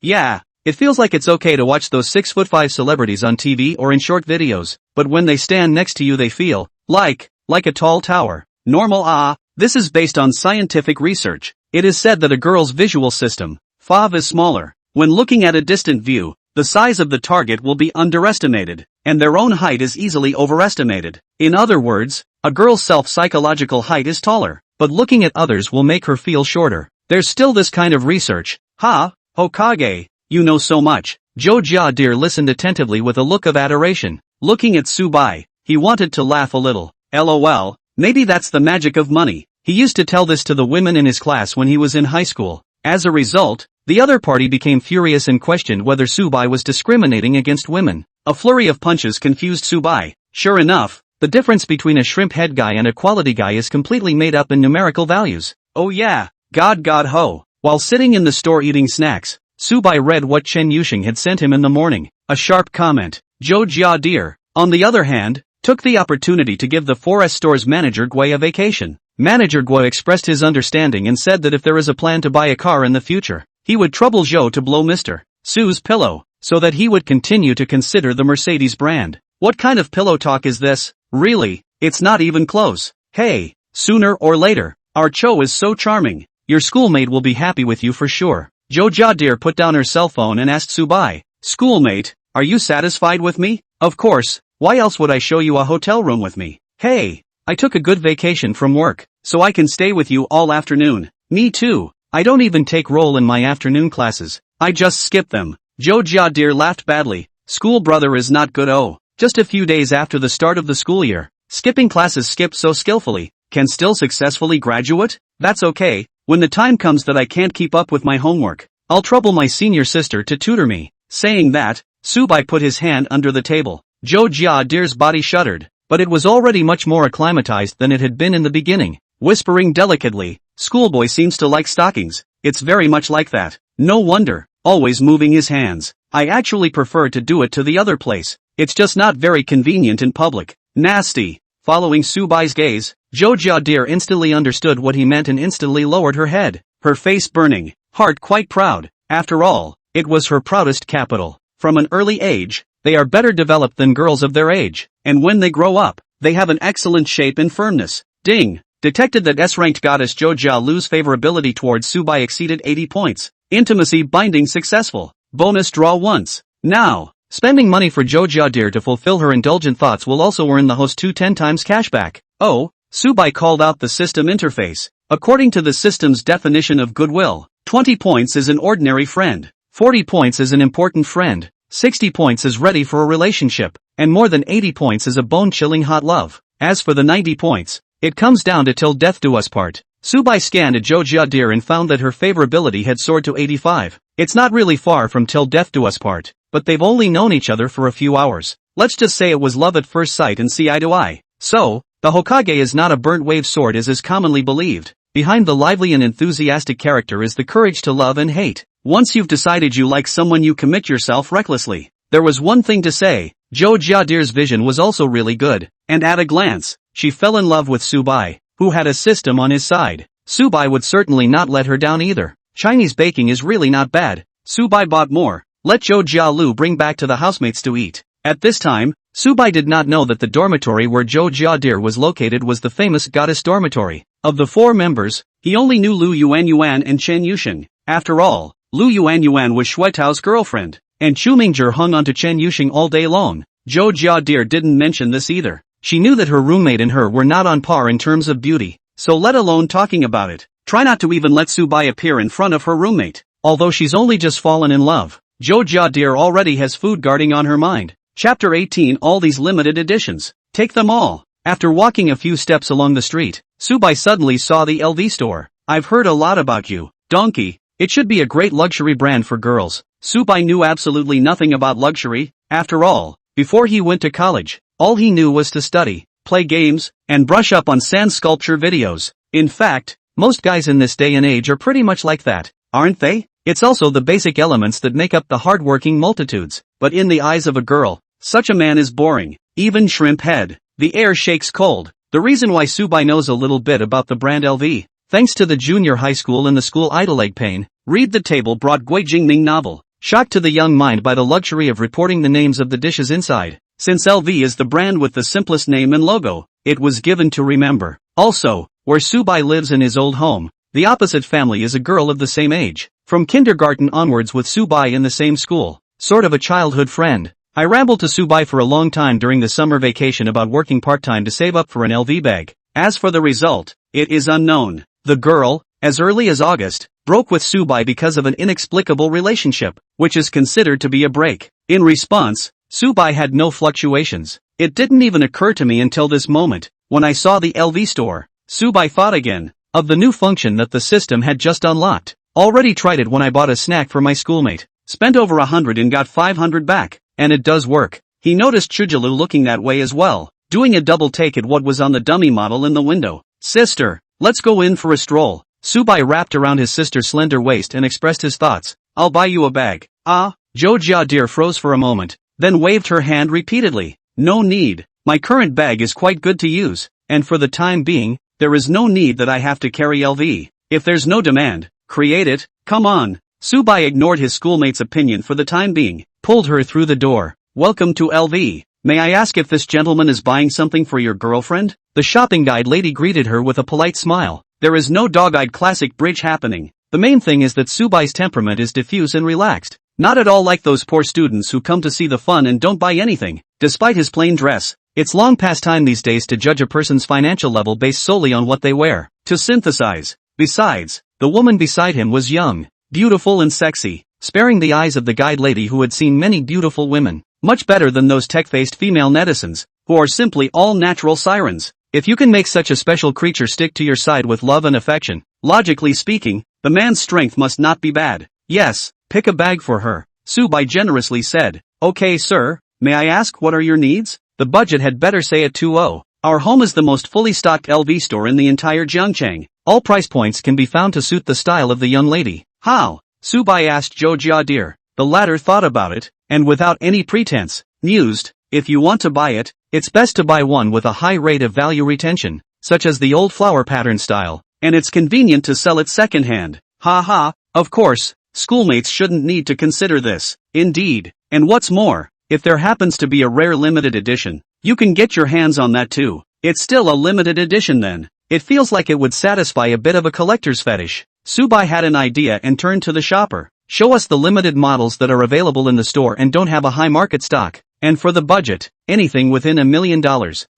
Yeah. It feels like it's okay to watch those 6'5" celebrities on TV or in short videos, but when they stand next to you they feel like a tall tower. Normal. This is based on scientific research. It is said that a girl's visual system, FOV, is smaller. When looking at a distant view, the size of the target will be underestimated, and their own height is easily overestimated. In other words, a girl's self-psychological height is taller, but looking at others will make her feel shorter. There's still this kind of research. Hokage, you know so much. Jo Jadir listened attentively with a look of adoration. Looking at Subai, he wanted to laugh a little. LOL, maybe that's the magic of money. He used to tell this to the women in his class when he was in high school. As a result, the other party became furious and questioned whether Subai was discriminating against women. A flurry of punches confused Subai. Sure enough, the difference between a shrimp head guy and a quality guy is completely made up in numerical values. Oh yeah, God ho. While sitting in the store eating snacks, Subai read what Chen Yuxing had sent him in the morning. A sharp comment. Jo Jadir, on the other hand, took the opportunity to give the Forest Store's manager Gui a vacation. Manager Gui expressed his understanding and said that if there is a plan to buy a car in the future, he would trouble Zhou to blow Mr. Su's pillow, so that he would continue to consider the Mercedes brand. What kind of pillow talk is this? Really, it's not even close. Hey, sooner or later, our Cho is so charming. Your schoolmate will be happy with you for sure. Jo Jadir put down her cell phone and asked Subai, Schoolmate, are you satisfied with me? Of course, why else would I show you a hotel room with me? Hey, I took a good vacation from work, so I can stay with you all afternoon. Me too. I don't even take roll in my afternoon classes. I just skip them. Jo Jadir laughed badly. School brother is not good. Just a few days after the start of the school year, skipping classes skipped so skillfully, can still successfully graduate? That's okay. When the time comes that I can't keep up with my homework, I'll trouble my senior sister to tutor me. Saying that, Subai put his hand under the table. Jo Jadir's body shuddered. but it was already much more acclimatized than it had been in the beginning. Whispering delicately, "Schoolboy seems to like stockings, it's very much like that. No wonder." Always moving his hands. "I actually prefer to do it to the other place. It's just not very convenient in public." Nasty. Following Subai's gaze, Zhou dear instantly understood what he meant and instantly lowered her head, her face burning, heart quite proud. After all, it was her proudest capital. From an early age, they are better developed than girls of their age, and when they grow up, they have an excellent shape and firmness. Ding! Detected that S-ranked goddess Zhou Jialu's favorability towards Subai exceeded 80 points. Intimacy binding successful. Bonus draw once. Now, spending money for Zhou Jiadeer to fulfill her indulgent thoughts will also earn the host 10 times cashback. Oh, Subai called out the system interface. According to the system's definition of goodwill, 20 points is an ordinary friend, 40 points is an important friend, 60 points is ready for a relationship, and more than 80 points is a bone-chilling hot love. As for the 90 points, it comes down to till death do us part. Subai scanned at Zhou Jiadeer and found that her favorability had soared to 85. It's not really far from till death do us part, but they've only known each other for a few hours. Let's just say it was love at first sight and see eye to eye. So, the Hokage is not a burnt wave sword as is commonly believed. Behind the lively and enthusiastic character is the courage to love and hate. Once you've decided you like someone, you commit yourself recklessly. There was one thing to say, Zhou Jiadeer's vision was also really good, and at a glance, she fell in love with Subai, who had a system on his side. Subai would certainly not let her down either. Chinese baking is really not bad. Subai bought more. Let Zhou Jialu bring back to the housemates to eat. At this time, Subai did not know that the dormitory where Zhou Jiadeer was located was the famous goddess dormitory. Of the 4 members, he only knew Lu Yuan and Chen Yusheng. After all, Lu Yuan was Shui Tao's girlfriend, and Chu Mingzhi hung onto Chen Yusheng all day long. Zhou Jiadeer didn't mention this either. She knew that her roommate and her were not on par in terms of beauty, so let alone talking about it. Try not to even let Subai appear in front of her roommate. Although she's only just fallen in love, Zhou Jiadeer already has food guarding on her mind. Chapter 18. All these limited editions. Take them all. After walking a few steps along the street, Subai suddenly saw the LV store. "I've heard a lot about you, donkey. It should be a great luxury brand for girls." Subai knew absolutely nothing about luxury. After all, before he went to college, all he knew was to study, play games, and brush up on sand sculpture videos. In fact, most guys in this day and age are pretty much like that, aren't they? It's also the basic elements that make up the hard-working multitudes. But in the eyes of a girl, such a man is boring. Even shrimp head. The air shakes cold. The reason why Subai knows a little bit about the brand LV, thanks to the junior high school and the school idol egg pain, Read the Table brought Gui Jingming novel, shocked to the young mind by the luxury of reporting the names of the dishes inside. Since LV is the brand with the simplest name and logo, it was given to remember. Also, where Subai lives in his old home, the opposite family is a girl of the same age. From kindergarten onwards with Subai in the same school, sort of a childhood friend. I rambled to Subai for a long time during the summer vacation about working part-time to save up for an LV bag. As for the result, it is unknown. The girl, as early as August, broke with Subai because of an inexplicable relationship, which is considered to be a break. In response, Subai had no fluctuations. It didn't even occur to me until this moment, when I saw the LV store. Subai thought again, of the new function that the system had just unlocked. Already tried it when I bought a snack for my schoolmate. Spent over 100 and got 500 back. And it does work. He noticed Chujilu looking that way as well, doing a double take at what was on the dummy model in the window. "Sister, let's go in for a stroll." Subai wrapped around his sister's slender waist and expressed his thoughts. "I'll buy you a bag." "Ah." Zhou Jiadeer froze for a moment, then waved her hand repeatedly. "No need. My current bag is quite good to use, and for the time being, there is no need that I have to carry LV. If there's no demand, create it, come on." Subai ignored his schoolmate's opinion for the time being, pulled her through the door. "Welcome to LV. May I ask if this gentleman is buying something for your girlfriend?" The shopping guide lady greeted her with a polite smile. There is no dog-eyed classic bridge happening. The main thing is that Subai's temperament is diffuse and relaxed. Not at all like those poor students who come to see the fun and don't buy anything, despite his plain dress. It's long past time these days to judge a person's financial level based solely on what they wear. To synthesize. Besides, the woman beside him was young, beautiful and sexy, sparing the eyes of the guide lady who had seen many beautiful women. Much better than those tech-faced female netizens, who are simply all natural sirens. If you can make such a special creature stick to your side with love and affection, logically speaking, the man's strength must not be bad. "Yes, pick a bag for her," Subai generously said. "Okay sir, may I ask what are your needs?" the budget had better say it too. Oh, our home is the most fully stocked LV store in the entire Jiangcheng. All price points can be found to suit the style of the young lady. How? Subai asked Zhou Jiadir. The latter thought about it, and without any pretense, mused, if you want to buy it, it's best to buy one with a high rate of value retention, such as the old flower pattern style, and it's convenient to sell it secondhand. Ha ha, of course, schoolmates shouldn't need to consider this. Indeed, and what's more, if there happens to be a rare limited edition, you can get your hands on that too. It's still a limited edition then. It feels like it would satisfy a bit of a collector's fetish. Subai had an idea and turned to the shopper. Show us the limited models that are available in the store and don't have a high market stock. And for the budget, anything within $1 million.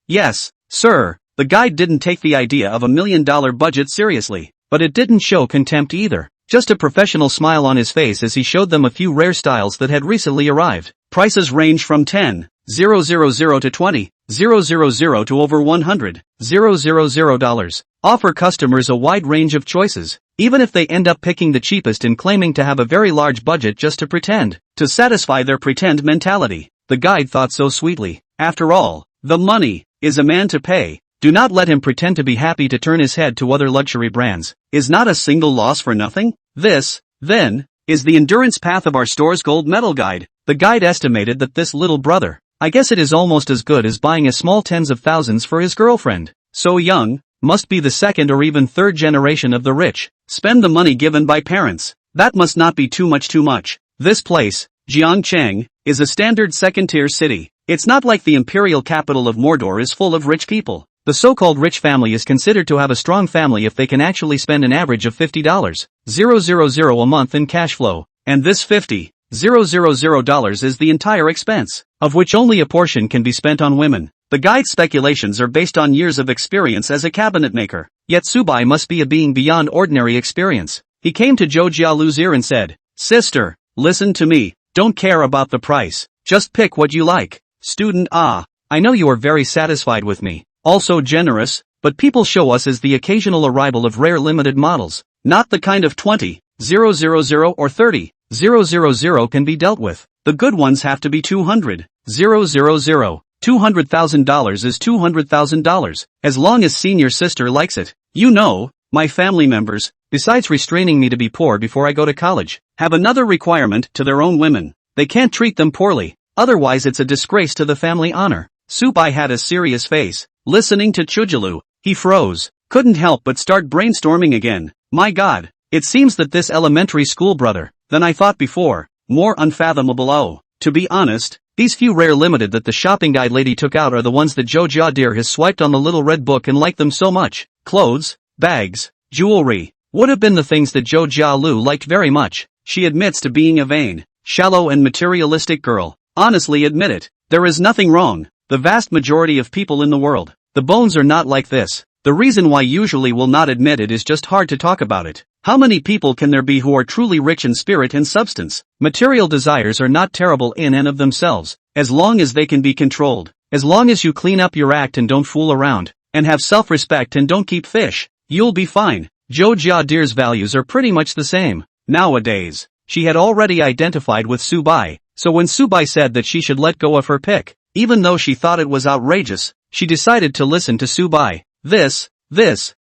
Yes, sir. The guide didn't take the idea of $1 million budget seriously, but it didn't show contempt either. Just a professional smile on his face as he showed them a few rare styles that had recently arrived. Prices range from 10,000 to 20,000 to over $100,000. Offer customers a wide range of choices, even if they end up picking the cheapest and claiming to have a very large budget just to pretend, to satisfy their pretend mentality. The guide thought so sweetly. After all, the money is a man to pay. Do not let him pretend to be happy to turn his head to other luxury brands. Is not a single loss for nothing? This, then, is the endurance path of our store's gold medal guide. The guide estimated that this little brother, I guess it is almost as good as buying a small tens of thousands for his girlfriend. So young, must be the second or even third generation of the rich. Spend the money given by parents. That must not be too much. This place, Jiangcheng, is a standard second-tier city. It's not like the imperial capital of Mordor is full of rich people. The so-called rich family is considered to have a strong family if they can actually spend an average of $50,000 a month in cash flow. And this $50,000 is the entire expense, of which only a portion can be spent on women. The guide's speculations are based on years of experience as a cabinet maker. Yet Subai must be a being beyond ordinary experience. He came to Zhou Jialu's ear and said, Sister, listen to me, don't care about the price, just pick what you like. Student, I know you are very satisfied with me, also generous, but people show us as the occasional arrival of rare limited models, not the kind of 20,000 or 30,000 can be dealt with. The good ones have to be 200,000. $200,000 is $200,000, as long as senior sister likes it. You know, my family members, besides restraining me to be poor before I go to college, have another requirement to their own women. They can't treat them poorly, otherwise it's a disgrace to the family honor. Subai had a serious face. Listening to Chujilu, he froze, couldn't help but start brainstorming again. My God, it seems that this elementary school brother, than I thought before, more unfathomable. Oh, to be honest, these few rare limited that the shopping guide lady took out are the ones that Zhou Jiadir has swiped on the little red book and liked them so much. Clothes, bags, jewelry, would have been the things that Zhou Jialu liked very much. She admits to being a vain, shallow and materialistic girl. Honestly admit it, there is nothing wrong. The vast majority of people in the world, the bones are not like this. The reason why usually will not admit it is just hard to talk about it. How many people can there be who are truly rich in spirit and substance? Material desires are not terrible in and of themselves, as long as they can be controlled. As long as you clean up your act and don't fool around, and have self-respect and don't keep fish, you'll be fine. Zhou Jiadir's values are pretty much the same. Nowadays, she had already identified with Subai, so when Subai said that she should let go of her pick, even though she thought it was outrageous, she decided to listen to Subai. This,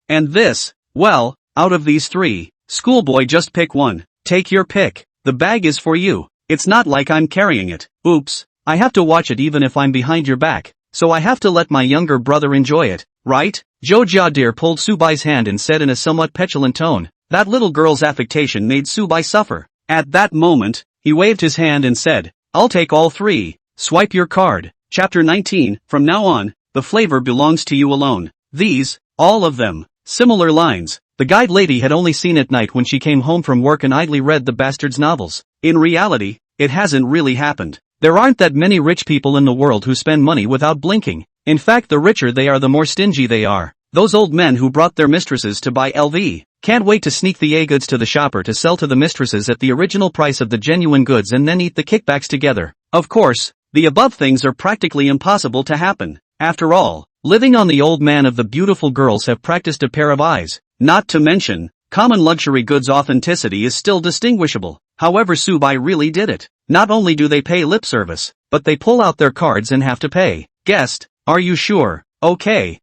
and this. Well, out of these three, schoolboy, just pick one. Take your pick. The bag is for you. It's not like I'm carrying it. Oops, I have to watch it even if I'm behind your back, so I have to let my younger brother enjoy it, right? Zhou Jiadir pulled Subai's hand and said in a somewhat petulant tone. That little girl's affectation made Subai suffer. At that moment, he waved his hand and said, I'll take all three. Swipe your card. Chapter 19, from now on, the flavor belongs to you alone. These, all of them, similar lines. The guide lady had only seen at night when she came home from work and idly read the bastard's novels. In reality, it hasn't really happened. There aren't that many rich people in the world who spend money without blinking. In fact, the richer they are, the more stingy they are. Those old men who brought their mistresses to buy LV can't wait to sneak the A-goods to the shopper to sell to the mistresses at the original price of the genuine goods and then eat the kickbacks together. Of course, the above things are practically impossible to happen. After all, living on the old man of the beautiful girls have practiced a pair of eyes. Not to mention, common luxury goods authenticity is still distinguishable. However, Subai really did it. Not only do they pay lip service, but they pull out their cards and have to pay. Guest, are you sure? Okay,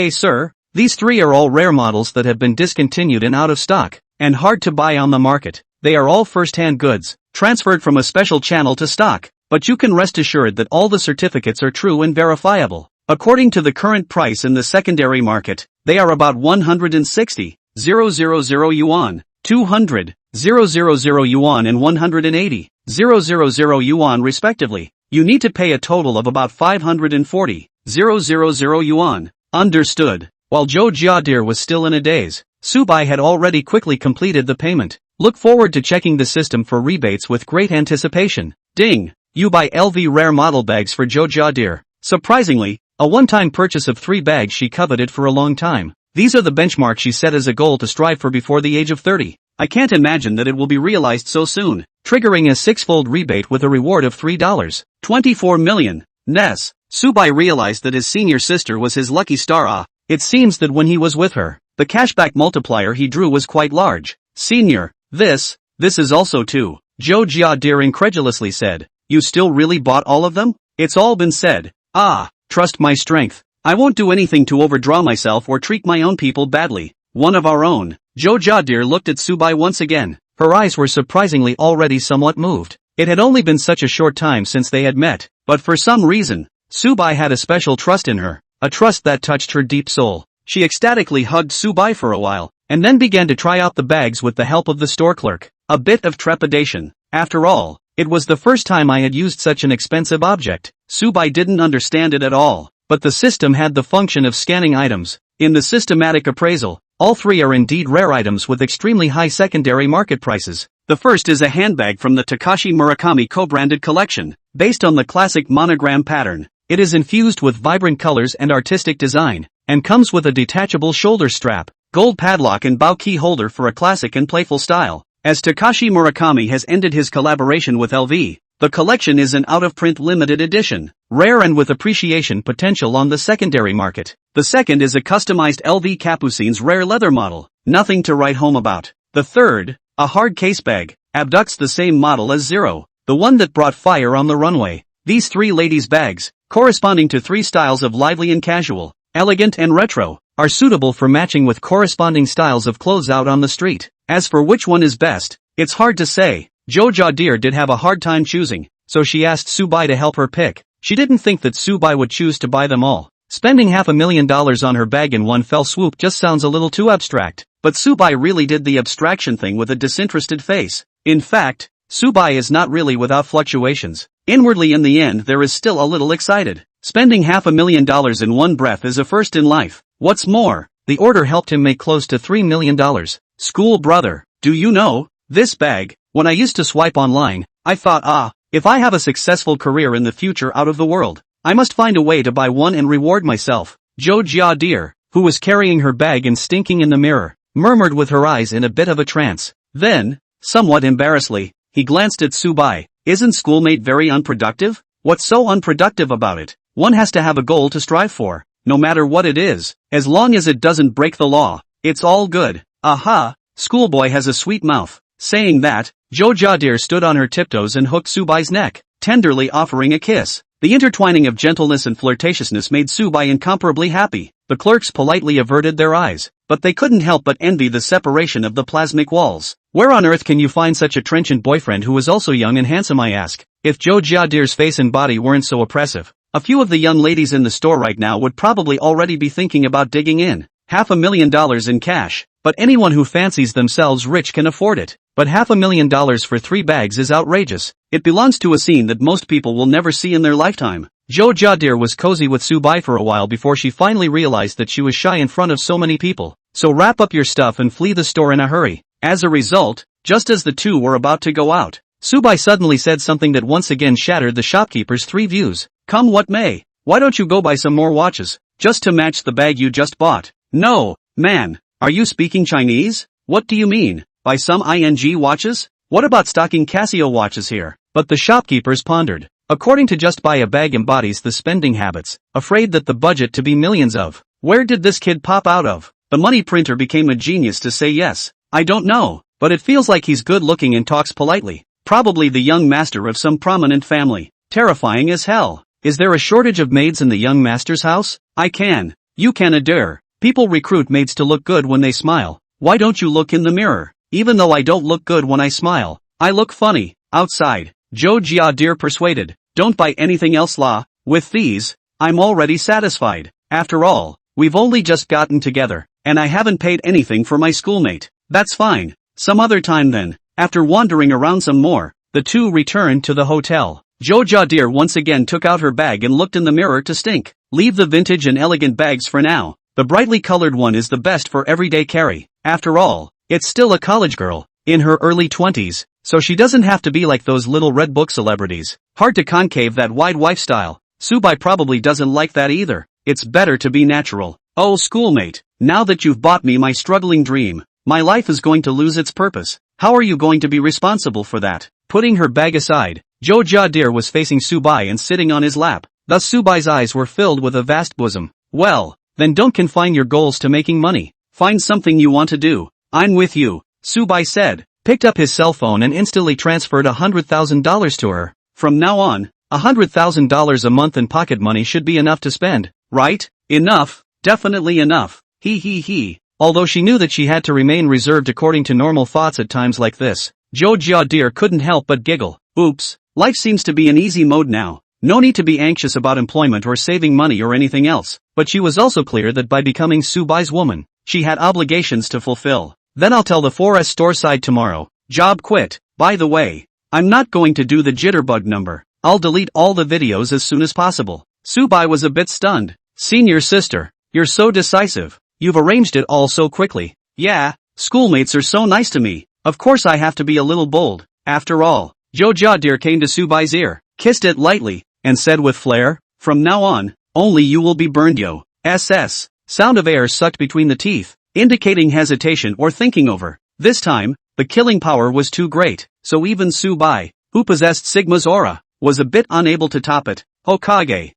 sir. These 3 are all rare models that have been discontinued and out of stock, and hard to buy on the market. They are all first-hand goods, transferred from a special channel to stock, but you can rest assured that all the certificates are true and verifiable. According to the current price in the secondary market, they are about 160,000 yuan, 200,000 yuan and 180,000 yuan respectively. You need to pay a total of about 540,000 yuan. Understood. While Zhou Jiadir was still in a daze, Subai had already quickly completed the payment. Look forward to checking the system for rebates with great anticipation. Ding! You buy LV rare model bags for Zhou Jiadir. Surprisingly, a one-time purchase of 3 bags she coveted for a long time. These are the benchmark she set as a goal to strive for before the age of 30. I can't imagine that it will be realized so soon, triggering a 6-fold rebate with a reward of $24 million. Ness. Subai realized that his senior sister was his lucky star. It seems that when he was with her, the cashback multiplier he drew was quite large. Senior, this is also too. Zhou Jiadir incredulously said. You still really bought all of them? It's all been said. Trust my strength. I won't do anything to overdraw myself or treat my own people badly. One of our own. Zhou Jiadir looked at Subai once again. Her eyes were surprisingly already somewhat moved. It had only been such a short time since they had met, but for some reason, Subai had a special trust in her, a trust that touched her deep soul. She ecstatically hugged Subai for a while, and then began to try out the bags with the help of the store clerk. A bit of trepidation. After all, it was the first time I had used such an expensive object. Subai didn't understand it at all, but the system had the function of scanning items. In the systematic appraisal, all 3 are indeed rare items with extremely high secondary market prices. The first is a handbag from the Takashi Murakami co-branded collection, based on the classic monogram pattern. It is infused with vibrant colors and artistic design, and comes with a detachable shoulder strap, gold padlock and bow key holder for a classic and playful style. As Takashi Murakami has ended his collaboration with LV, the collection is an out-of-print limited edition, rare and with appreciation potential on the secondary market. The second is a customized LV Capucine's rare leather model, nothing to write home about. The third, a hard case bag, abducts the same model as Zero, the one that brought fire on the runway. These 3 ladies' bags, corresponding to 3 styles of lively and casual, elegant and retro, are suitable for matching with corresponding styles of clothes out on the street. As for which one is best, it's hard to say. Zhou Jiadir did have a hard time choosing, so she asked Subai to help her pick. She didn't think that Subai would choose to buy them all. Spending $500,000 on her bag in one fell swoop just sounds a little too abstract, but Subai really did the abstraction thing with a disinterested face. In fact, Subai is not really without fluctuations. Inwardly in the end there is still a little excited. Spending $500,000 in one breath is a first in life. What's more, the order helped him make close to $3 million. School brother, do you know, this bag, when I used to swipe online, I thought if I have a successful career in the future out of the world, I must find a way to buy one and reward myself. Zhou Jiadir, who was carrying her bag and stinking in the mirror, murmured with her eyes in a bit of a trance. Then, somewhat embarrassedly, he glanced at Subai. Isn't schoolmate very unproductive? What's so unproductive about it? One has to have a goal to strive for, no matter what it is, as long as it doesn't break the law. It's all good. Aha, schoolboy has a sweet mouth. Saying that, Zhou Jiadir stood on her tiptoes and hooked Subai's neck, tenderly offering a kiss. The intertwining of gentleness and flirtatiousness made Subai incomparably happy. The clerks politely averted their eyes, but they couldn't help but envy the separation of the plasmic walls. Where on earth can you find such a trenchant boyfriend who is also young and handsome, I ask? If Zhou Jiadir's face and body weren't so oppressive, a few of the young ladies in the store right now would probably already be thinking about digging in. $500,000 in cash, but anyone who fancies themselves rich can afford it. But $500,000 for 3 bags is outrageous. It belongs to a scene that most people will never see in their lifetime. Zhou Jiadir was cozy with Subai for a while before she finally realized that she was shy in front of so many people. So wrap up your stuff and flee the store in a hurry. As a result, just as the two were about to go out, Subai suddenly said something that once again shattered the shopkeeper's 3 views. Come what may, why don't you go buy some more watches, just to match the bag you just bought? No, man, are you speaking Chinese? What do you mean? Buy some ING watches? What about stocking Casio watches here? But the shopkeepers pondered. According to Just Buy a Bag embodies the spending habits, afraid that the budget to be millions of. Where did this kid pop out of? The money printer became a genius to say yes. I don't know, but it feels like he's good looking and talks politely. Probably the young master of some prominent family. Terrifying as hell. Is there a shortage of maids in the young master's house? I can. You can adore. People recruit maids to look good when they smile. Why don't you look in the mirror? Even though I don't look good when I smile, I look funny. Outside, Joe Dear persuaded. Don't buy anything else, La. With these, I'm already satisfied. After all, we've only just gotten together, and I haven't paid anything for my schoolmate. That's fine. Some other time then. After wandering around some more, the two returned to the hotel. Joe Dear once again took out her bag and looked in the mirror to stink. Leave the vintage and elegant bags for now. The brightly colored one is the best for everyday carry. After all, it's still a college girl, in her early 20s, so she doesn't have to be like those little red book celebrities. Hard to concave that wide wife style. Subai probably doesn't like that either. It's better to be natural. Oh schoolmate, now that you've bought me my struggling dream, my life is going to lose its purpose. How are you going to be responsible for that? Putting her bag aside, Joe Dear was facing Subai and sitting on his lap. Thus Subai's eyes were filled with a vast bosom. Well, then don't confine your goals to making money. Find something you want to do. I'm with you, Subai said, picked up his cell phone and instantly transferred $100,000 to her. From now on, $100,000 a month in pocket money should be enough to spend, right? Enough, definitely enough. He. Although she knew that she had to remain reserved according to normal thoughts at times like this, Joe Dear couldn't help but giggle. Oops, life seems to be in easy mode now. No need to be anxious about employment or saving money or anything else. But she was also clear that by becoming Subai's woman, she had obligations to fulfill. Then I'll tell the 4S store side tomorrow. Job quit. By the way, I'm not going to do the jitterbug number. I'll delete all the videos as soon as possible. Subai was a bit stunned. Senior sister, you're so decisive. You've arranged it all so quickly. Yeah, schoolmates are so nice to me. Of course I have to be a little bold. After all, Joe Dear came to Subai's ear, kissed it lightly, and said with flair, from now on, only you will be burned yo. SS. Sound of air sucked between the teeth, indicating hesitation or thinking over. This time, the killing power was too great, so even Subai, who possessed Sigma's aura, was a bit unable to top it. Hokage.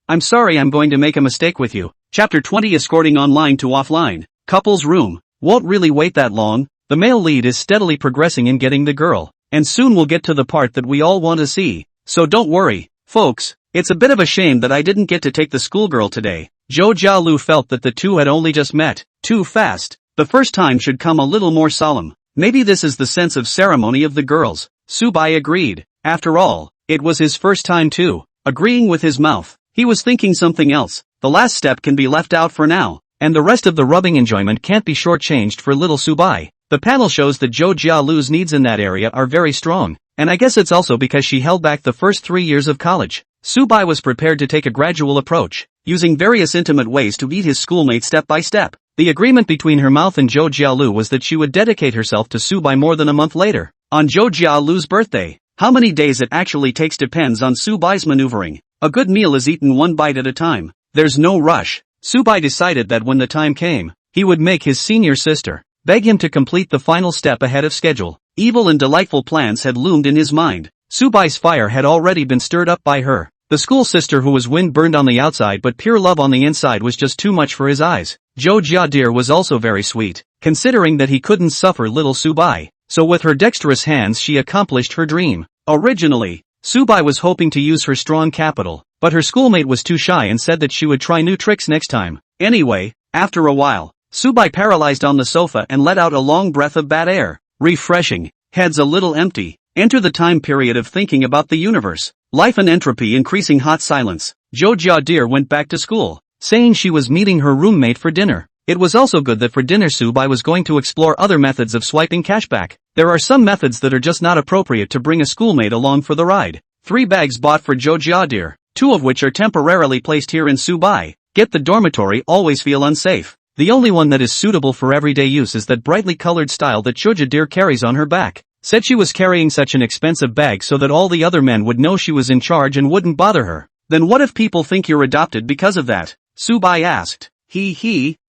I'm sorry I'm going to make a mistake with you. Chapter 20 Escorting online to offline. Couple's room. Won't really wait that long. The male lead is steadily progressing in getting the girl, and soon we'll get to the part that we all want to see. So don't worry, folks, it's a bit of a shame that I didn't get to take the schoolgirl today. Zhou Jialu felt that the two had only just met, too fast. The first time should come a little more solemn. Maybe this is the sense of ceremony of the girls. Subai agreed. After all, it was his first time too. Agreeing with his mouth, he was thinking something else. The last step can be left out for now, and the rest of the rubbing enjoyment can't be shortchanged for little Subai. The panel shows that Zhou Jialu's needs in that area are very strong, and I guess it's also because she held back the first 3 years of college. Subai was prepared to take a gradual approach, using various intimate ways to eat his schoolmate step by step. The agreement between her mouth and Zhou Jialu was that she would dedicate herself to Subai more than a month later, on Zhou Jialu's birthday. How many days it actually takes depends on Subai's maneuvering. A good meal is eaten one bite at a time. There's no rush. Subai decided that when the time came, he would make his senior sister beg him to complete the final step ahead of schedule. Evil and delightful plans had loomed in his mind. Subai's fire had already been stirred up by her. The school sister who was wind-burned on the outside but pure love on the inside was just too much for his eyes. Zhou Jiadir was also very sweet, considering that he couldn't suffer little Subai. So with her dexterous hands she accomplished her dream. Originally, Subai was hoping to use her strong capital, but her schoolmate was too shy and said that she would try new tricks next time. Anyway, after a while, Subai paralyzed on the sofa and let out a long breath of bad air. Refreshing, heads a little empty. Enter the time period of thinking about the universe. Life and entropy increasing hot silence. Zhou Jiadir went back to school, saying she was meeting her roommate for dinner. It was also good that for dinner Subai was going to explore other methods of swiping cashback. There are some methods that are just not appropriate to bring a schoolmate along for the ride. 3 bags bought for Zhou Jiadir, 2 of which are temporarily placed here in Subai. Get the dormitory always feel unsafe. The only one that is suitable for everyday use is that brightly colored style that Zhou Jiadir carries on her back. Said she was carrying such an expensive bag so that all the other men would know she was in charge and wouldn't bother her. Then what if people think you're adopted because of that? Subai asked.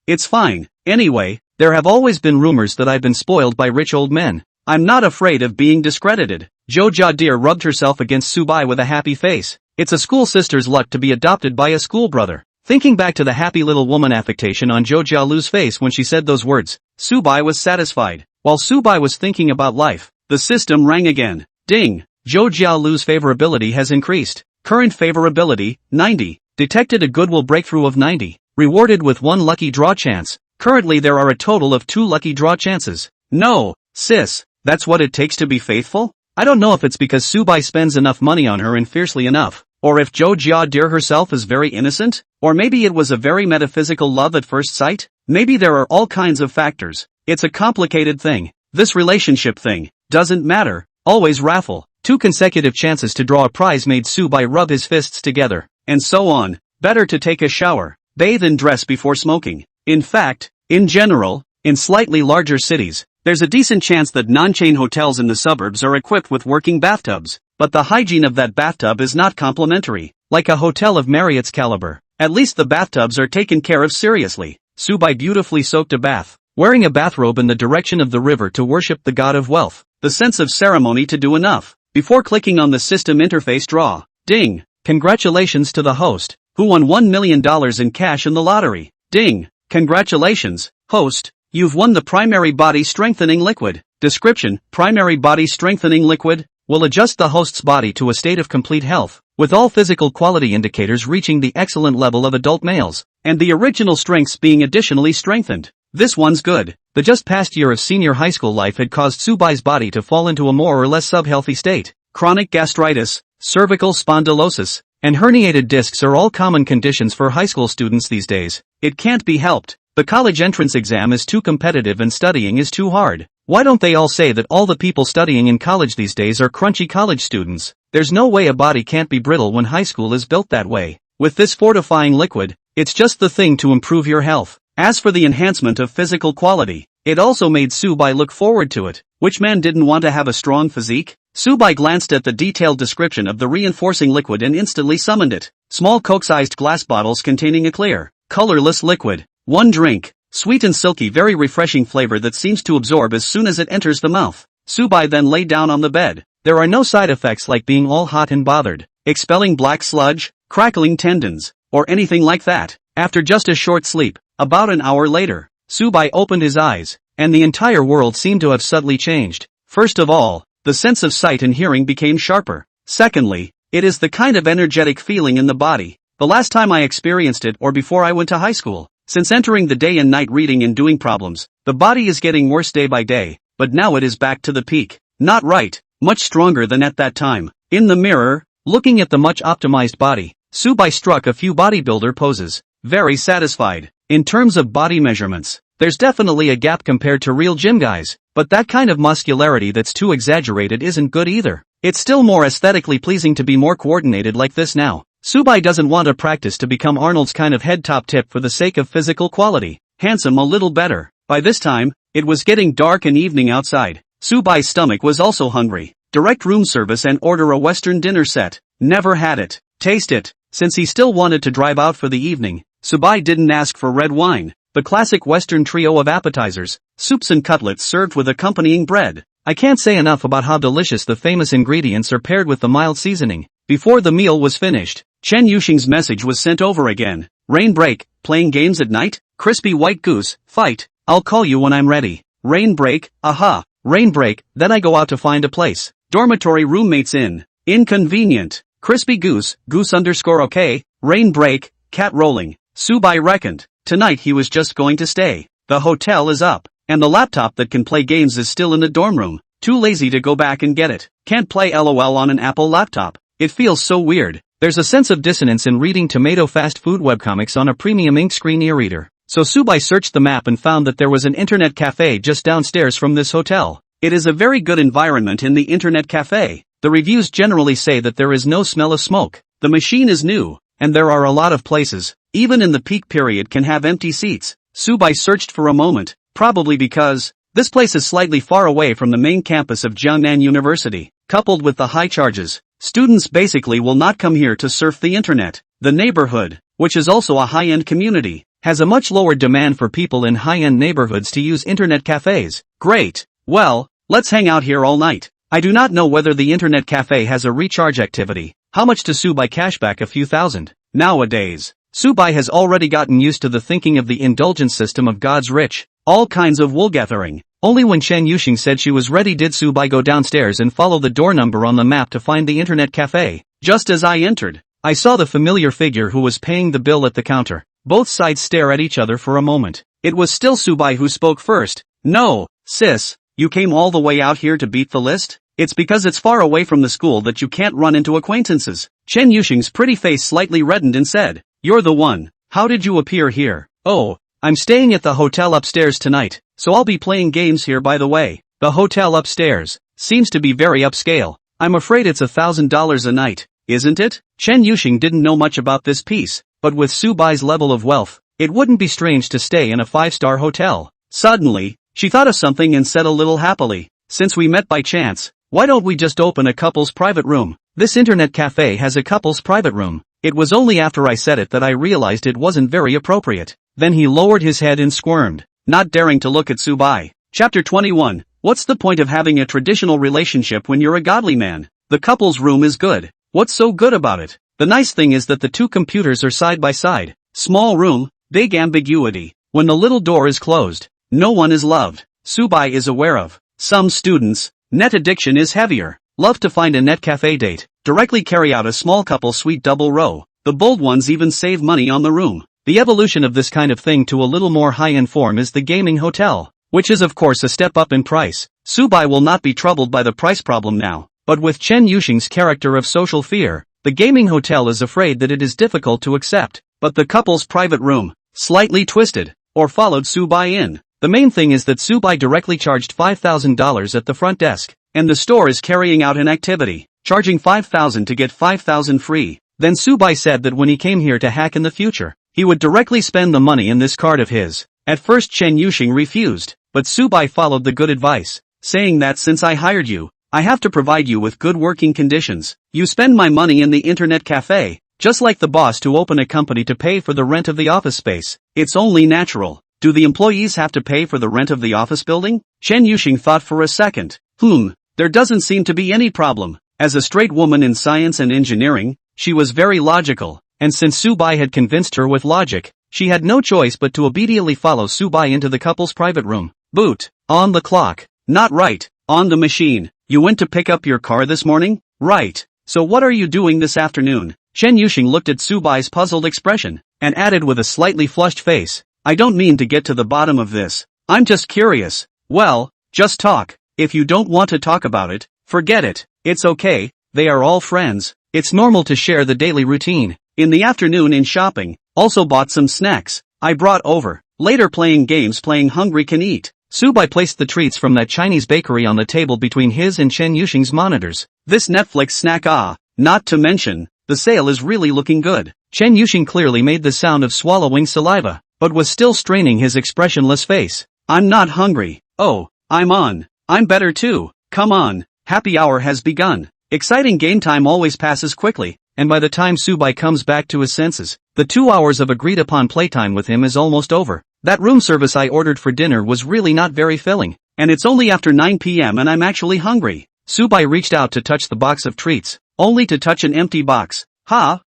It's fine. Anyway, there have always been rumors that I've been spoiled by rich old men. I'm not afraid of being discredited. Zhou Jiadir rubbed herself against Subai with a happy face. It's a school sister's luck to be adopted by a school brother. Thinking back to the happy little woman affectation on Zhou Jialu's face when she said those words, Subai was satisfied. While Subai was thinking about life, the system rang again. Ding! Zhou Jialu's favorability has increased. Current favorability, 90. Detected a goodwill breakthrough of 90. Rewarded with 1 lucky draw chance. Currently there are a total of 2 lucky draw chances. No, sis, that's what it takes to be faithful? I don't know if it's because Subai spends enough money on her and fiercely enough, or if Jo Jia Deer herself is very innocent, or maybe it was a very metaphysical love at first sight. Maybe there are all kinds of factors. It's a complicated thing. This relationship thing doesn't matter. Always raffle. 2 consecutive chances to draw a prize made Subai rub his fists together, and so on. Better to take a shower, bathe and dress before smoking. In fact, in general, in slightly larger cities, there's a decent chance that non-chain hotels in the suburbs are equipped with working bathtubs, but the hygiene of that bathtub is not complimentary. Like a hotel of Marriott's caliber, at least the bathtubs are taken care of seriously. Subai beautifully soaked a bath, wearing a bathrobe in the direction of the river to worship the god of wealth, the sense of ceremony to do enough, before clicking on the system interface draw. Ding! Congratulations to the host, who won $1 million in cash in the lottery. Ding! Congratulations, host, you've won the primary body strengthening liquid. Description: primary body strengthening liquid will adjust the host's body to a state of complete health, with all physical quality indicators reaching the excellent level of adult males, and the original strengths being additionally strengthened. This one's good. The just past year of senior high school life had caused Subai's body to fall into a more or less subhealthy state. Chronic gastritis, cervical spondylosis, and herniated discs are all common conditions for high school students these days. It can't be helped. The college entrance exam is too competitive and studying is too hard. Why don't they all say that all the people studying in college these days are crunchy college students? There's no way a body can't be brittle when high school is built that way. With this fortifying liquid, it's just the thing to improve your health. As for the enhancement of physical quality, it also made Subai look forward to it. Which man didn't want to have a strong physique? Subai glanced at the detailed description of the reinforcing liquid and instantly summoned it. Small Coke-sized glass bottles containing a clear, colorless liquid. 1 drink. Sweet and silky, very refreshing flavor that seems to absorb as soon as it enters the mouth. Subai then lay down on the bed. There are no side effects like being all hot and bothered, expelling black sludge, crackling tendons, or anything like that. After just a short sleep, about an hour later, Subai opened his eyes, and the entire world seemed to have subtly changed. First of all, the sense of sight and hearing became sharper. Secondly, it is the kind of energetic feeling in the body. The last time I experienced it or before I went to high school. Since entering the day and night reading and doing problems, the body is getting worse day by day, but now it is back to the peak. Not right, much stronger than at that time. In the mirror, looking at the much optimized body, Subai struck a few bodybuilder poses. Very satisfied. In terms of body measurements, there's definitely a gap compared to real gym guys, but that kind of muscularity that's too exaggerated isn't good either. It's still more aesthetically pleasing to be more coordinated like this now. Subai doesn't want to practice to become Arnold's kind of head top tip for the sake of physical quality. Handsome a little better. By this time, it was getting dark and evening outside. Subai's stomach was also hungry. Direct room service and order a Western dinner set. Never had it. Taste it. Since he still wanted to drive out for the evening, Subai didn't ask for red wine. The classic Western trio of appetizers, soups and cutlets served with accompanying bread. I can't say enough about how delicious the famous ingredients are paired with the mild seasoning. Before the meal was finished, Chen Yuxing's message was sent over again. Rain break, playing games at night? Crispy white goose, fight, I'll call you when I'm ready. Rain break, aha, rain break, then I go out to find a place. Dormitory roommates in. Inconvenient. Crispy goose, goose_okay, rain break, cat rolling. Subai reckoned. Tonight he was just going to stay. The hotel is up, and the laptop that can play games is still in the dorm room. Too lazy to go back and get it. Can't play LOL on an Apple laptop. It feels so weird. There's a sense of dissonance in reading tomato fast food webcomics on a premium ink screen e-reader. So Subai searched the map and found that there was an internet cafe just downstairs from this hotel. It is a very good environment in the internet cafe. The reviews generally say that there is no smell of smoke. The machine is new, and there are a lot of places, even in the peak period, can have empty seats. Subai searched for a moment, probably because this place is slightly far away from the main campus of Jiangnan University. Coupled with the high charges, students basically will not come here to surf the internet. The neighborhood, which is also a high-end community, has a much lower demand for people in high-end neighborhoods to use internet cafes. Great. Well, let's hang out here all night. I do not know whether the internet cafe has a recharge activity. How much to Subai cashback? A few thousand. Nowadays, Subai has already gotten used to the thinking of the indulgence system of God's rich. All kinds of wool gathering. Only when Chen Yuxing said she was ready did Subai go downstairs and follow the door number on the map to find the internet cafe. Just as I entered, I saw the familiar figure who was paying the bill at the counter. Both sides stare at each other for a moment. It was still Subai who spoke first. No, sis, you came all the way out here to beat the list? It's because it's far away from the school that you can't run into acquaintances. Chen Yuxing's pretty face slightly reddened and said, You're the one. How did you appear here? Oh, I'm staying at the hotel upstairs tonight, so I'll be playing games here by the way. The hotel upstairs seems to be very upscale. I'm afraid it's $1,000 a night, isn't it? Chen Yuxing didn't know much about this piece, but with Subai's level of wealth, it wouldn't be strange to stay in a 5-star hotel. Suddenly, she thought of something and said a little happily, Since we met by chance, why don't we just open a couple's private room? This internet cafe has a couple's private room. It was only after I said it that I realized it wasn't very appropriate. Then he lowered his head and squirmed, not daring to look at Subai. Chapter 21. What's the point of having a traditional relationship when you're a godly man? The couple's room is good. What's so good about it? The nice thing is that the two computers are side by side. Small room, big ambiguity. When the little door is closed, no one is loved. Subai is aware of. Some students, net addiction is heavier. Love to find a net cafe date. Directly carry out a small couple suite double row. The bold ones even save money on the room. The evolution of this kind of thing to a little more high-end form is the gaming hotel, which is of course a step up in price. Subai will not be troubled by the price problem now, but with Chen Yuxing's character of social fear, the gaming hotel is afraid that it is difficult to accept. But the couple's private room, slightly twisted, or followed Subai in. The main thing is that Subai directly charged $5,000 at the front desk, and the store is carrying out an activity, charging $5,000 to get $5,000 free. Then Subai said that when he came here to hack in the future, he would directly spend the money in this card of his. At first Chen Yuxing refused, but Subai followed the good advice, saying that since I hired you, I have to provide you with good working conditions. You spend my money in the internet cafe, just like the boss to open a company to pay for the rent of the office space. It's only natural. Do the employees have to pay for the rent of the office building? Chen Yuxing thought for a second. There doesn't seem to be any problem. As a straight woman in science and engineering, she was very logical, and since Subai had convinced her with logic, she had no choice but to obediently follow Subai into the couple's private room. Boot. On the clock. Not right. On the machine. You went to pick up your car this morning? Right. So what are you doing this afternoon? Chen Yuxing looked at Subai's puzzled expression, and added with a slightly flushed face, I don't mean to get to the bottom of this. I'm just curious. Well, just talk. If you don't want to talk about it, forget it. It's okay, they are all friends. It's normal to share the daily routine. In the afternoon in shopping, also bought some snacks. I brought over. Later playing games, playing hungry can eat. Subai placed the treats from that Chinese bakery on the table between his and Chen Yuxing's monitors. This Netflix snack not to mention, the sale is really looking good. Chen Yuxing clearly made the sound of swallowing saliva, but was still straining his expressionless face. I'm not hungry. Oh, I'm better too. Come on, happy hour has begun. Exciting game time always passes quickly, and by the time Subai comes back to his senses, the 2 hours of agreed upon playtime with him is almost over. That room service I ordered for dinner was really not very filling, and it's only after 9 p.m. and I'm actually hungry. Subai reached out to touch the box of treats, only to touch an empty box.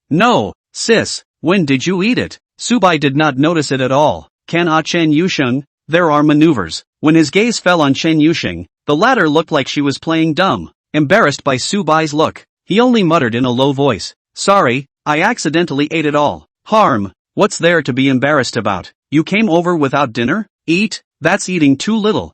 No, sis, when did you eat it? Subai did not notice it at all. Chen Yuxing, there are maneuvers. When his gaze fell on Chen Yuxing, the latter looked like she was playing dumb. Embarrassed by Subai's look, he only muttered in a low voice, Sorry, I accidentally ate it all. Harm, what's there to be embarrassed about? You came over without dinner? Eat? That's eating too little.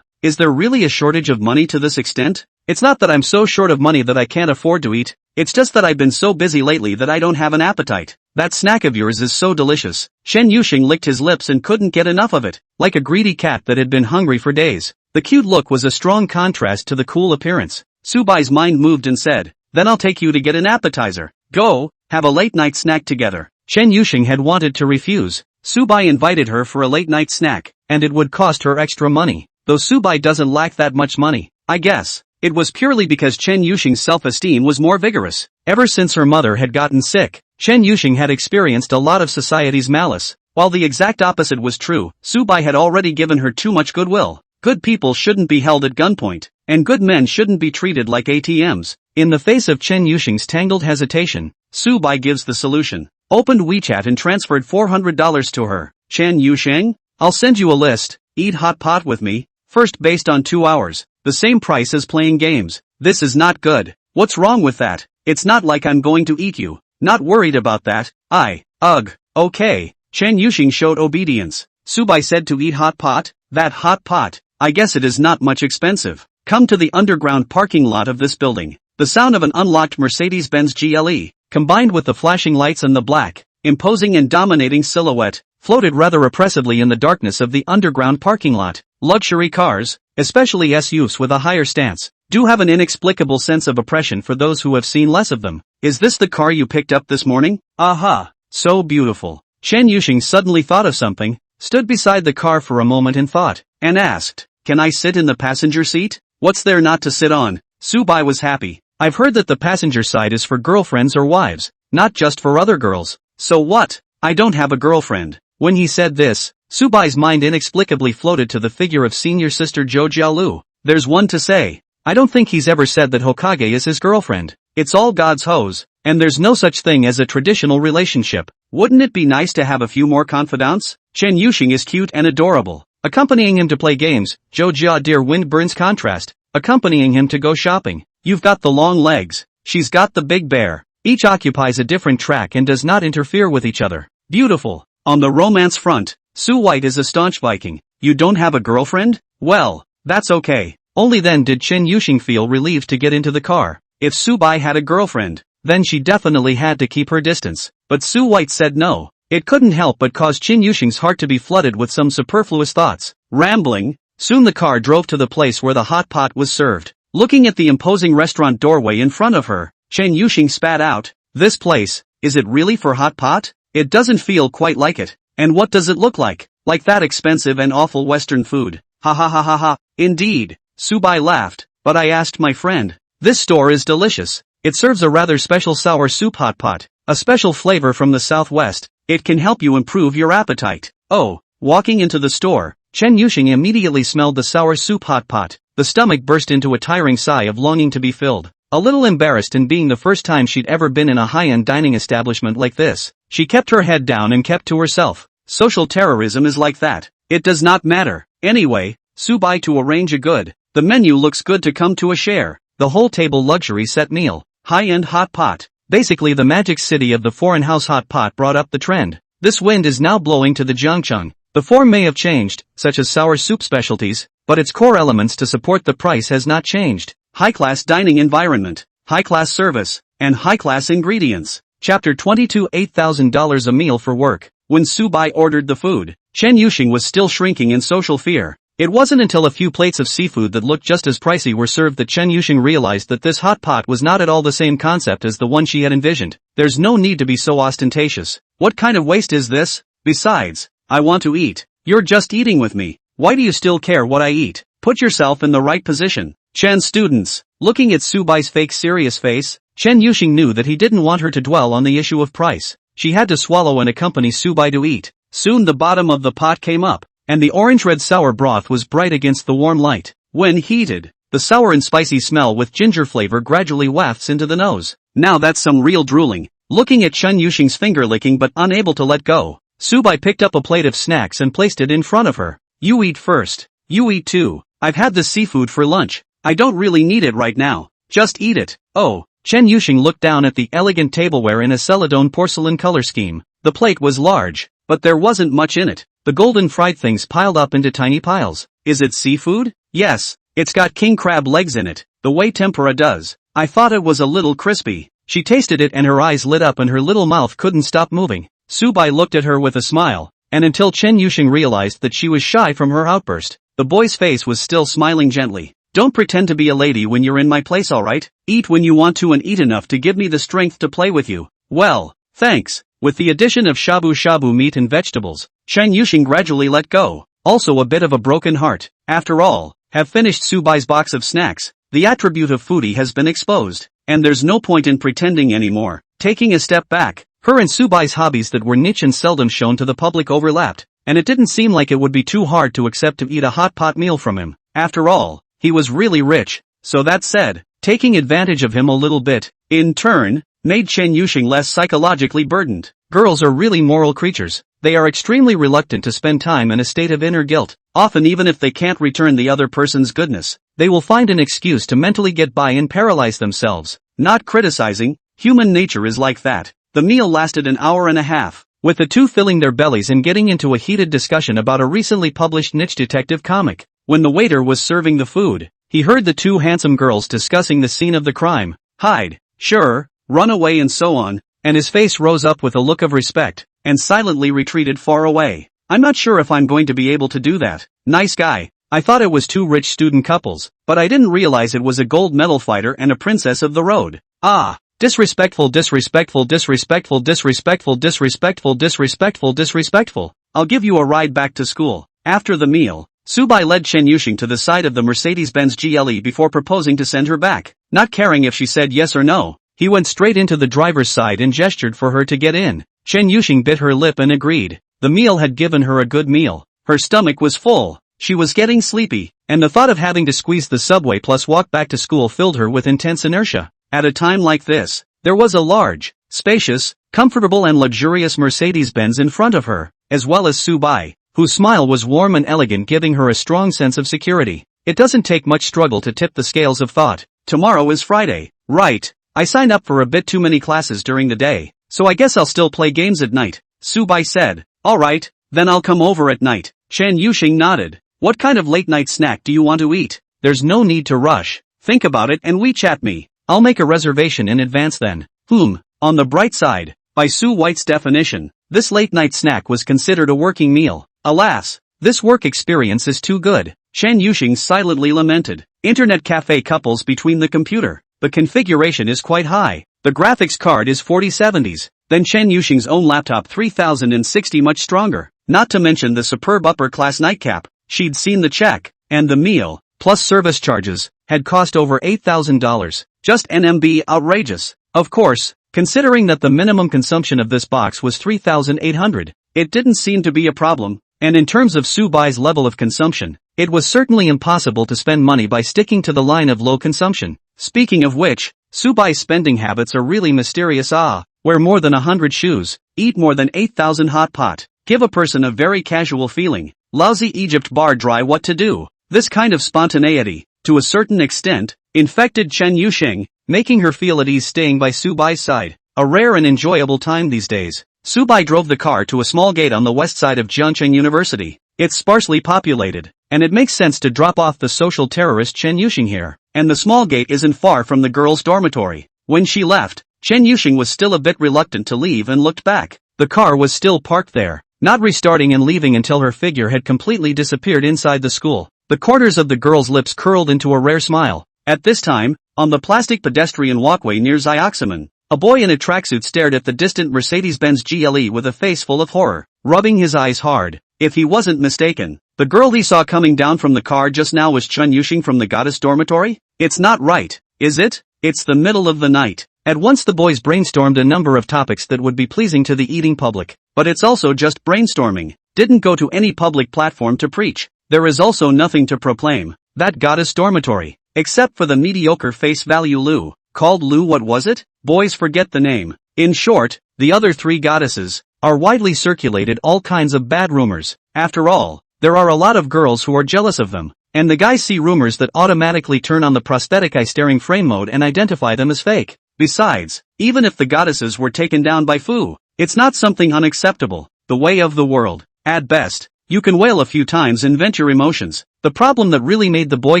Is there really a shortage of money to this extent? It's not that I'm so short of money that I can't afford to eat, it's just that I've been so busy lately that I don't have an appetite. That snack of yours is so delicious. Chen Yuxing licked his lips and couldn't get enough of it, like a greedy cat that had been hungry for days. The cute look was a strong contrast to the cool appearance. Subai's mind moved and said, Then I'll take you to get an appetizer. Go, have a late-night snack together. Chen Yuxing had wanted to refuse. Subai invited her for a late-night snack, and it would cost her extra money. Though Subai doesn't lack that much money, I guess. It was purely because Chen Yuxing's self-esteem was more vigorous. Ever since her mother had gotten sick, Chen Yuxing had experienced a lot of society's malice. While the exact opposite was true, Subai had already given her too much goodwill. Good people shouldn't be held at gunpoint, and good men shouldn't be treated like ATMs. In the face of Chen Yuxing's tangled hesitation, Subai gives the solution. Opened WeChat and transferred $400 to her. Chen Yuxing, I'll send you a list. Eat hot pot with me. First based on 2 hours. The same price as playing games. This is not good. What's wrong with that? It's not like I'm going to eat you. Not worried about that. Okay. Chen Yuxing showed obedience. Subai said to eat hot pot. That hot pot. I guess it is not much expensive. Come to the underground parking lot of this building. The sound of an unlocked Mercedes-Benz GLE, combined with the flashing lights and the black, imposing and dominating silhouette, floated rather oppressively in the darkness of the underground parking lot. Luxury cars, especially SUVs with a higher stance, do have an inexplicable sense of oppression for those who have seen less of them. Is this the car you picked up this morning? Aha! So beautiful. Chen Yuxing suddenly thought of something, stood beside the car for a moment in thought, and asked, "Can I sit in the passenger seat? What's there not to sit on?" Subai was happy. I've heard that the passenger side is for girlfriends or wives, not just for other girls. So what? I don't have a girlfriend. When he said this, Subai's mind inexplicably floated to the figure of senior sister Zhou Jiaolu. There's one to say. I don't think he's ever said that Hokage is his girlfriend. It's all God's hose, and there's no such thing as a traditional relationship. Wouldn't it be nice to have a few more confidants? Chen Yuxing is cute and adorable. Accompanying him to play games, Zhou Jia dear wind burns contrast. Accompanying him to go shopping. You've got the long legs. She's got the big bear. Each occupies a different track and does not interfere with each other. Beautiful. On the romance front, Su White is a staunch Viking. You don't have a girlfriend? Well, that's okay. Only then did Chen Yuxing feel relieved to get into the car. If Subai had a girlfriend, then she definitely had to keep her distance. But Su White said no. It couldn't help but cause Chen Yuxing's heart to be flooded with some superfluous thoughts. Rambling, soon the car drove to the place where the hot pot was served. Looking at the imposing restaurant doorway in front of her, Chen Yuxing spat out, "This place, is it really for hot pot? It doesn't feel quite like it. And what does it look like? Like that expensive and awful Western food. Ha ha ha ha ha." Indeed, Subai laughed, "But I asked my friend. This store is delicious. It serves a rather special sour soup hot pot, a special flavor from the southwest. It can help you improve your appetite." Oh, walking into the store, Chen Yuxing immediately smelled the sour soup hot pot. The stomach burst into a tiring sigh of longing to be filled. A little embarrassed in being the first time she'd ever been in a high-end dining establishment like this, she kept her head down and kept to herself. Social terrorism is like that. It does not matter. Anyway, Subai to arrange a good. The menu looks good to come to a share. The whole table luxury set meal. High-end hot pot. Basically the magic city of the foreign house hot pot brought up the trend. This wind is now blowing to the Jiangcheng. The form may have changed, such as sour soup specialties, but its core elements to support the price has not changed. High-class dining environment, high-class service, and high-class ingredients. Chapter 22 $8,000 a meal for work. When Subai ordered the food, Chen Yuxing was still shrinking in social fear. It wasn't until a few plates of seafood that looked just as pricey were served that Chen Yuxing realized that this hot pot was not at all the same concept as the one she had envisioned. There's no need to be so ostentatious. What kind of waste is this? Besides, I want to eat. You're just eating with me. Why do you still care what I eat? Put yourself in the right position. Chen students. Looking at Subai's fake serious face, Chen Yuxing knew that he didn't want her to dwell on the issue of price. She had to swallow and accompany Subai to eat. Soon the bottom of the pot came up, and the orange-red sour broth was bright against the warm light. When heated, the sour and spicy smell with ginger flavor gradually wafts into the nose. Now that's some real drooling. Looking at Chen Yuxing's finger-licking but unable to let go, Subai picked up a plate of snacks and placed it in front of her. You eat first. You eat too. I've had this seafood for lunch. I don't really need it right now. Just eat it. Oh. Chen Yuxing looked down at the elegant tableware in a celadone porcelain color scheme. The plate was large, but there wasn't much in it. The golden fried things piled up into tiny piles. Is it seafood? Yes. It's got king crab legs in it, the way tempura does. I thought it was a little crispy. She tasted it and her eyes lit up and her little mouth couldn't stop moving. Subai looked at her with a smile, and until Chen Yuxing realized that she was shy from her outburst, the boy's face was still smiling gently. Don't pretend to be a lady when you're in my place, alright? Eat when you want to and eat enough to give me the strength to play with you. Well, thanks. With the addition of shabu-shabu meat and vegetables, Chen Yuxing gradually let go. Also a bit of a broken heart. After all, have finished Subai's box of snacks. The attribute of foodie has been exposed, and there's no point in pretending anymore. Taking a step back, her and Subai's hobbies that were niche and seldom shown to the public overlapped, and it didn't seem like it would be too hard to accept to eat a hot pot meal from him. After all, he was really rich, so that said, taking advantage of him a little bit, in turn, made Chen Yuxing less psychologically burdened. Girls are really moral creatures. They are extremely reluctant to spend time in a state of inner guilt. Often even if they can't return the other person's goodness, they will find an excuse to mentally get by and paralyze themselves. Not criticizing, human nature is like that. The meal lasted an hour and a half, with the two filling their bellies and getting into a heated discussion about a recently published niche detective comic. When the waiter was serving the food, he heard the two handsome girls discussing the scene of the crime. Hide, sure, run away and so on, and his face rose up with a look of respect, and silently retreated far away. I'm not sure if I'm going to be able to do that. Nice guy. I thought it was two rich student couples, but I didn't realize it was a gold medal fighter and a princess of the road. Ah. Disrespectful, disrespectful, disrespectful, disrespectful, disrespectful, disrespectful, disrespectful. I'll give you a ride back to school. After the meal, Subai led Chen Yuxing to the side of the Mercedes-Benz GLE before proposing to send her back. Not caring if she said yes or no, he went straight into the driver's side and gestured for her to get in. Chen Yuxing bit her lip and agreed. The meal had given her a good meal. Her stomach was full. She was getting sleepy, and the thought of having to squeeze the subway plus walk back to school filled her with intense inertia. At a time like this, there was a large, spacious, comfortable and luxurious Mercedes-Benz in front of her, as well as Subai, whose smile was warm and elegant, giving her a strong sense of security. It doesn't take much struggle to tip the scales of thought. Tomorrow is Friday, right? I signed up for a bit too many classes during the day, so I guess I'll still play games at night, Subai said. Alright, then I'll come over at night. Chen Yuxing nodded. What kind of late-night snack do you want to eat? There's no need to rush. Think about it and WeChat me. I'll make a reservation in advance then. On the bright side, by Sue White's definition, this late-night snack was considered a working meal. Alas, this work experience is too good. Chen Yuxing silently lamented. Internet cafe couples between the computer. The configuration is quite high. The graphics card is 4070s. Then Chen Yuxing's own laptop 3060 much stronger. Not to mention the superb upper-class nightcap. She'd seen the check, and the meal, plus service charges, had cost over $8,000. Just NMB outrageous. Of course, considering that the minimum consumption of this box was 3,800, it didn't seem to be a problem, and in terms of Subai's level of consumption, it was certainly impossible to spend money by sticking to the line of low consumption. Speaking of which, Subai's spending habits are really mysterious. Wear more than 100 shoes, eat more than 8,000 hot pot, give a person a very casual feeling. Lousy Egypt bar dry what to do. This kind of spontaneity, to a certain extent, infected Chen Yuxing, making her feel at ease staying by Subai's side. A rare and enjoyable time these days. Subai drove the car to a small gate on the west side of Jiangcheng University. It's sparsely populated, and it makes sense to drop off the social terrorist Chen Yuxing here. And the small gate isn't far from the girls' dormitory. When she left, Chen Yuxing was still a bit reluctant to leave and looked back. The car was still parked there, not restarting and leaving until her figure had completely disappeared inside the school. The corners of the girl's lips curled into a rare smile. At this time, on the plastic pedestrian walkway near Xiaoximen, a boy in a tracksuit stared at the distant Mercedes-Benz GLE with a face full of horror, rubbing his eyes hard. If he wasn't mistaken, the girl he saw coming down from the car just now was Chen Yuxing from the goddess dormitory? It's not right, is it? It's the middle of the night. At once the boys brainstormed a number of topics that would be pleasing to the eating public. But it's also just brainstorming. Didn't go to any public platform to preach. There is also nothing to proclaim. That goddess dormitory. Except for the mediocre face value Lu. Called Lu, what was it? Boys forget the name. In short, the other three goddesses are widely circulated all kinds of bad rumors. After all, there are a lot of girls who are jealous of them. And the guys see rumors that automatically turn on the prosthetic eye staring frame mode and identify them as fake. Besides, even if the goddesses were taken down by Fu, it's not something unacceptable. The way of the world. At best, you can wail a few times and vent your emotions. The problem that really made the boy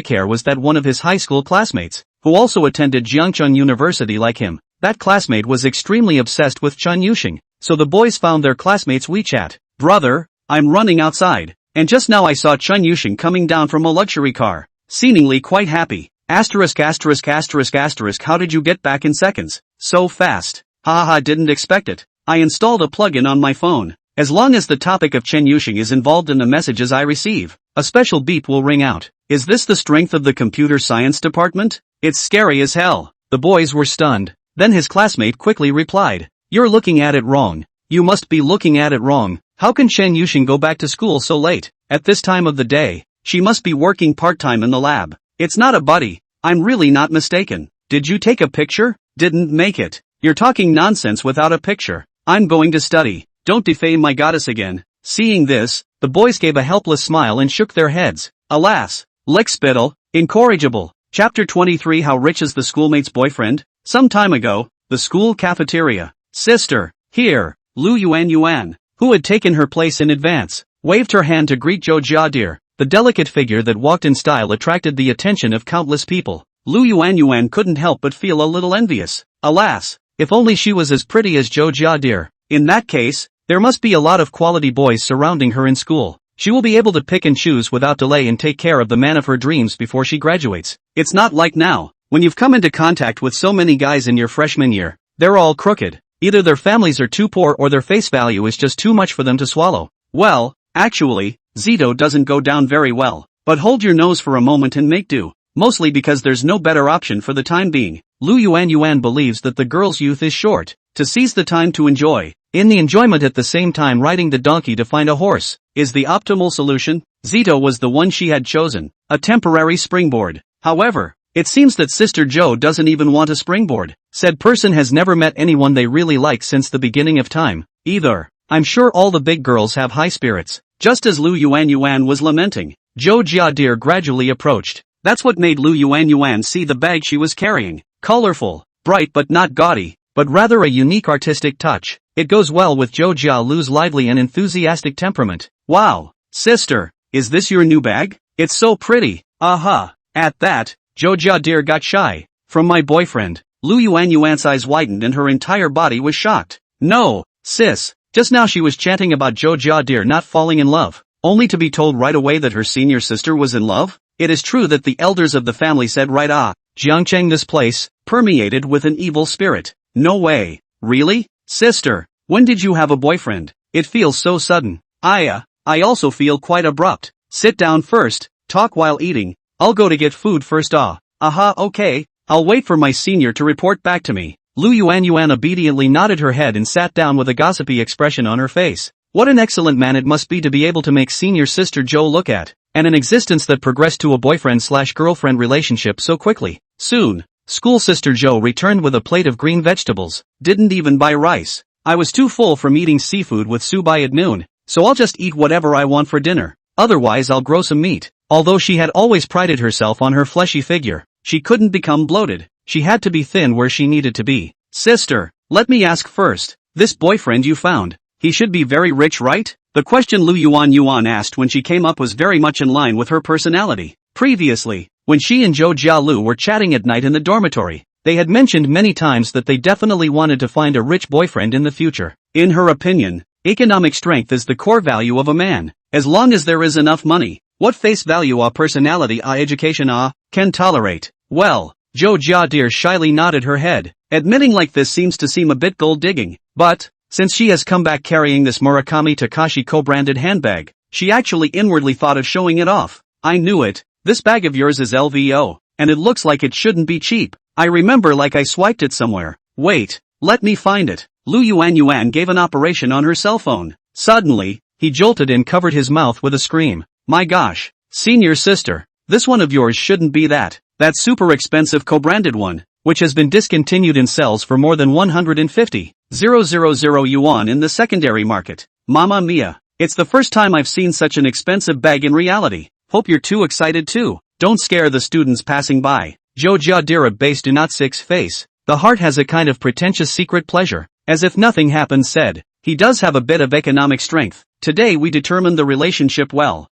care was that one of his high school classmates, who also attended Jiangcheng University like him, that classmate was extremely obsessed with Chen Yuxing. So the boys found their classmate's WeChat. Brother, I'm running outside, and just now I saw Chen Yuxing coming down from a luxury car, seemingly quite happy. Asterisk asterisk asterisk asterisk, how did you get back in seconds? So fast. Haha, didn't expect it. I installed a plugin on my phone. As long as the topic of Chen Yuxing is involved in the messages I receive, a special beep will ring out. Is this the strength of the computer science department? It's scary as hell. The boys were stunned. Then his classmate quickly replied, "You're looking at it wrong. You must be looking at it wrong. How can Chen Yuxing go back to school so late? At this time of the day, she must be working part-time in the lab. It's not a buddy. I'm really not mistaken. Did you take a picture? Didn't make it. You're talking nonsense without a picture. I'm going to study. Don't defame my goddess again." Seeing this, the boys gave a helpless smile and shook their heads. Alas, lickspittle, incorrigible. Chapter 23, How rich is the schoolmate's boyfriend? Some time ago, the school cafeteria. Sister, here, Lu Yuan, who had taken her place in advance, waved her hand to greet Zhou Jiadir. The delicate figure that walked in style attracted the attention of countless people. Lu Yuan couldn't help but feel a little envious. Alas, if only she was as pretty as Zhou Jiadir. In that case, there must be a lot of quality boys surrounding her in school. She will be able to pick and choose without delay and take care of the man of her dreams before she graduates. It's not like now, when you've come into contact with so many guys in your freshman year. They're all crooked. Either their families are too poor or their face value is just too much for them to swallow. Well, actually, Zito doesn't go down very well. But hold your nose for a moment and make do. Mostly because there's no better option for the time being. Lu Yuan believes that the girl's youth is short. To seize the time to enjoy, in the enjoyment at the same time riding the donkey to find a horse, is the optimal solution. Zito was the one she had chosen, a temporary springboard. However, it seems that Sister Joe doesn't even want a springboard. Said person has never met anyone they really like since the beginning of time, either. I'm sure all the big girls have high spirits. Just as Lu Yuan was lamenting, Zhou Jiadir gradually approached. That's what made Lu Yuan see the bag she was carrying. Colorful, bright but not gaudy, but rather a unique artistic touch. It goes well with Zhou Jialu's lively and enthusiastic temperament. Wow, sister, is this your new bag? It's so pretty. Aha. At that, Zhou Jiadir got shy. From my boyfriend. Lu Yuan's eyes widened and her entire body was shocked. No, sis. Just now she was chanting about Zhou Jiadir not falling in love, only to be told right away that her senior sister was in love? It is true that the elders of the family said right Jiangcheng, this place, permeated with an evil spirit. No way. Really? Sister, when did you have a boyfriend? It feels so sudden. I also feel quite abrupt. Sit down first, talk while eating. I'll go to get food first. Aha, okay. I'll wait for my senior to report back to me. Lu Yuan obediently nodded her head and sat down with a gossipy expression on her face. What an excellent man it must be to be able to make senior sister Joe look at, and an existence that progressed to a boyfriend/girlfriend relationship so quickly. Soon, school sister Joe returned with a plate of green vegetables. Didn't even buy rice. I was too full from eating seafood with Subai at noon, so I'll just eat whatever I want for dinner. Otherwise I'll grow some meat. Although she had always prided herself on her fleshy figure, she couldn't become bloated. She had to be thin where she needed to be. Sister, let me ask first, this boyfriend you found, he should be very rich, right? The question Lu Yuan asked when she came up was very much in line with her personality. Previously, when she and Zhou Jialu were chatting at night in the dormitory, they had mentioned many times that they definitely wanted to find a rich boyfriend in the future. In her opinion, economic strength is the core value of a man. As long as there is enough money, what face value personality education can tolerate? Well, Zhou Jiadir shyly nodded her head, admitting like this seems to seem a bit gold digging, but, since she has come back carrying this Murakami Takashi co-branded handbag, she actually inwardly thought of showing it off. I knew it, this bag of yours is LVO, and it looks like it shouldn't be cheap. I remember like I swiped it somewhere. Wait, let me find it. Lu Yuan gave an operation on her cell phone. Suddenly, he jolted and covered his mouth with a scream. My gosh, senior sister, this one of yours shouldn't be that super expensive co-branded one, which has been discontinued in sales for more than 150,000 yuan in the secondary market. Mamma mia, it's the first time I've seen such an expensive bag in reality. Hope you're too excited too. Don't scare the students passing by. Zhou Jiadir base do not six face. The heart has a kind of pretentious secret pleasure. As if nothing happened said, he does have a bit of economic strength. Today we determined the relationship well.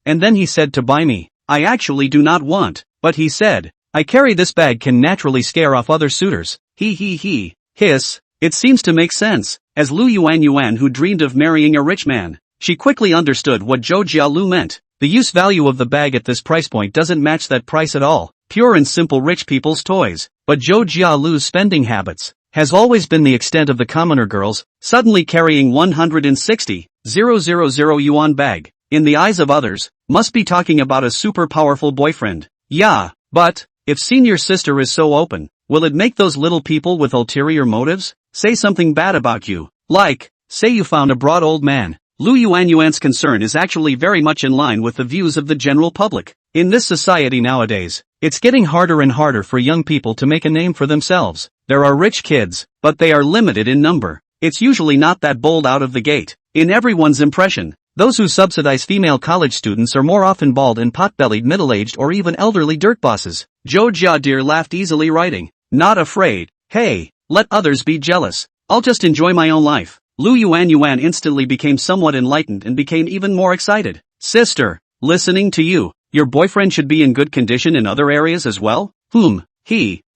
And then he said to buy me. I actually do not want, but he said, I carry this bag can naturally scare off other suitors. He. Hiss, it seems to make sense. As Lu Yuan who dreamed of marrying a rich man, she quickly understood what Zhou Jialu meant. The use value of the bag at this price point doesn't match that price at all. Pure and simple rich people's toys. But Zhou Jialu's spending habits has always been the extent of the commoner girls, suddenly carrying 160,000 yuan bag, in the eyes of others, must be talking about a super powerful boyfriend. Yeah, but, if senior sister is so open, will it make those little people with ulterior motives say something bad about you? Like, say you found a broad old man. Lu Yuan's concern is actually very much in line with the views of the general public. In this society nowadays, it's getting harder and harder for young people to make a name for themselves. There are rich kids, but they are limited in number. It's usually not that bold out of the gate. In everyone's impression, those who subsidize female college students are more often bald and pot-bellied middle-aged or even elderly dirt bosses. Zhou Jiadir laughed easily, writing, Not afraid. Hey, let others be jealous. I'll just enjoy my own life. Lu Yuan instantly became somewhat enlightened and became even more excited. Sister, listening to you, your boyfriend should be in good condition in other areas as well?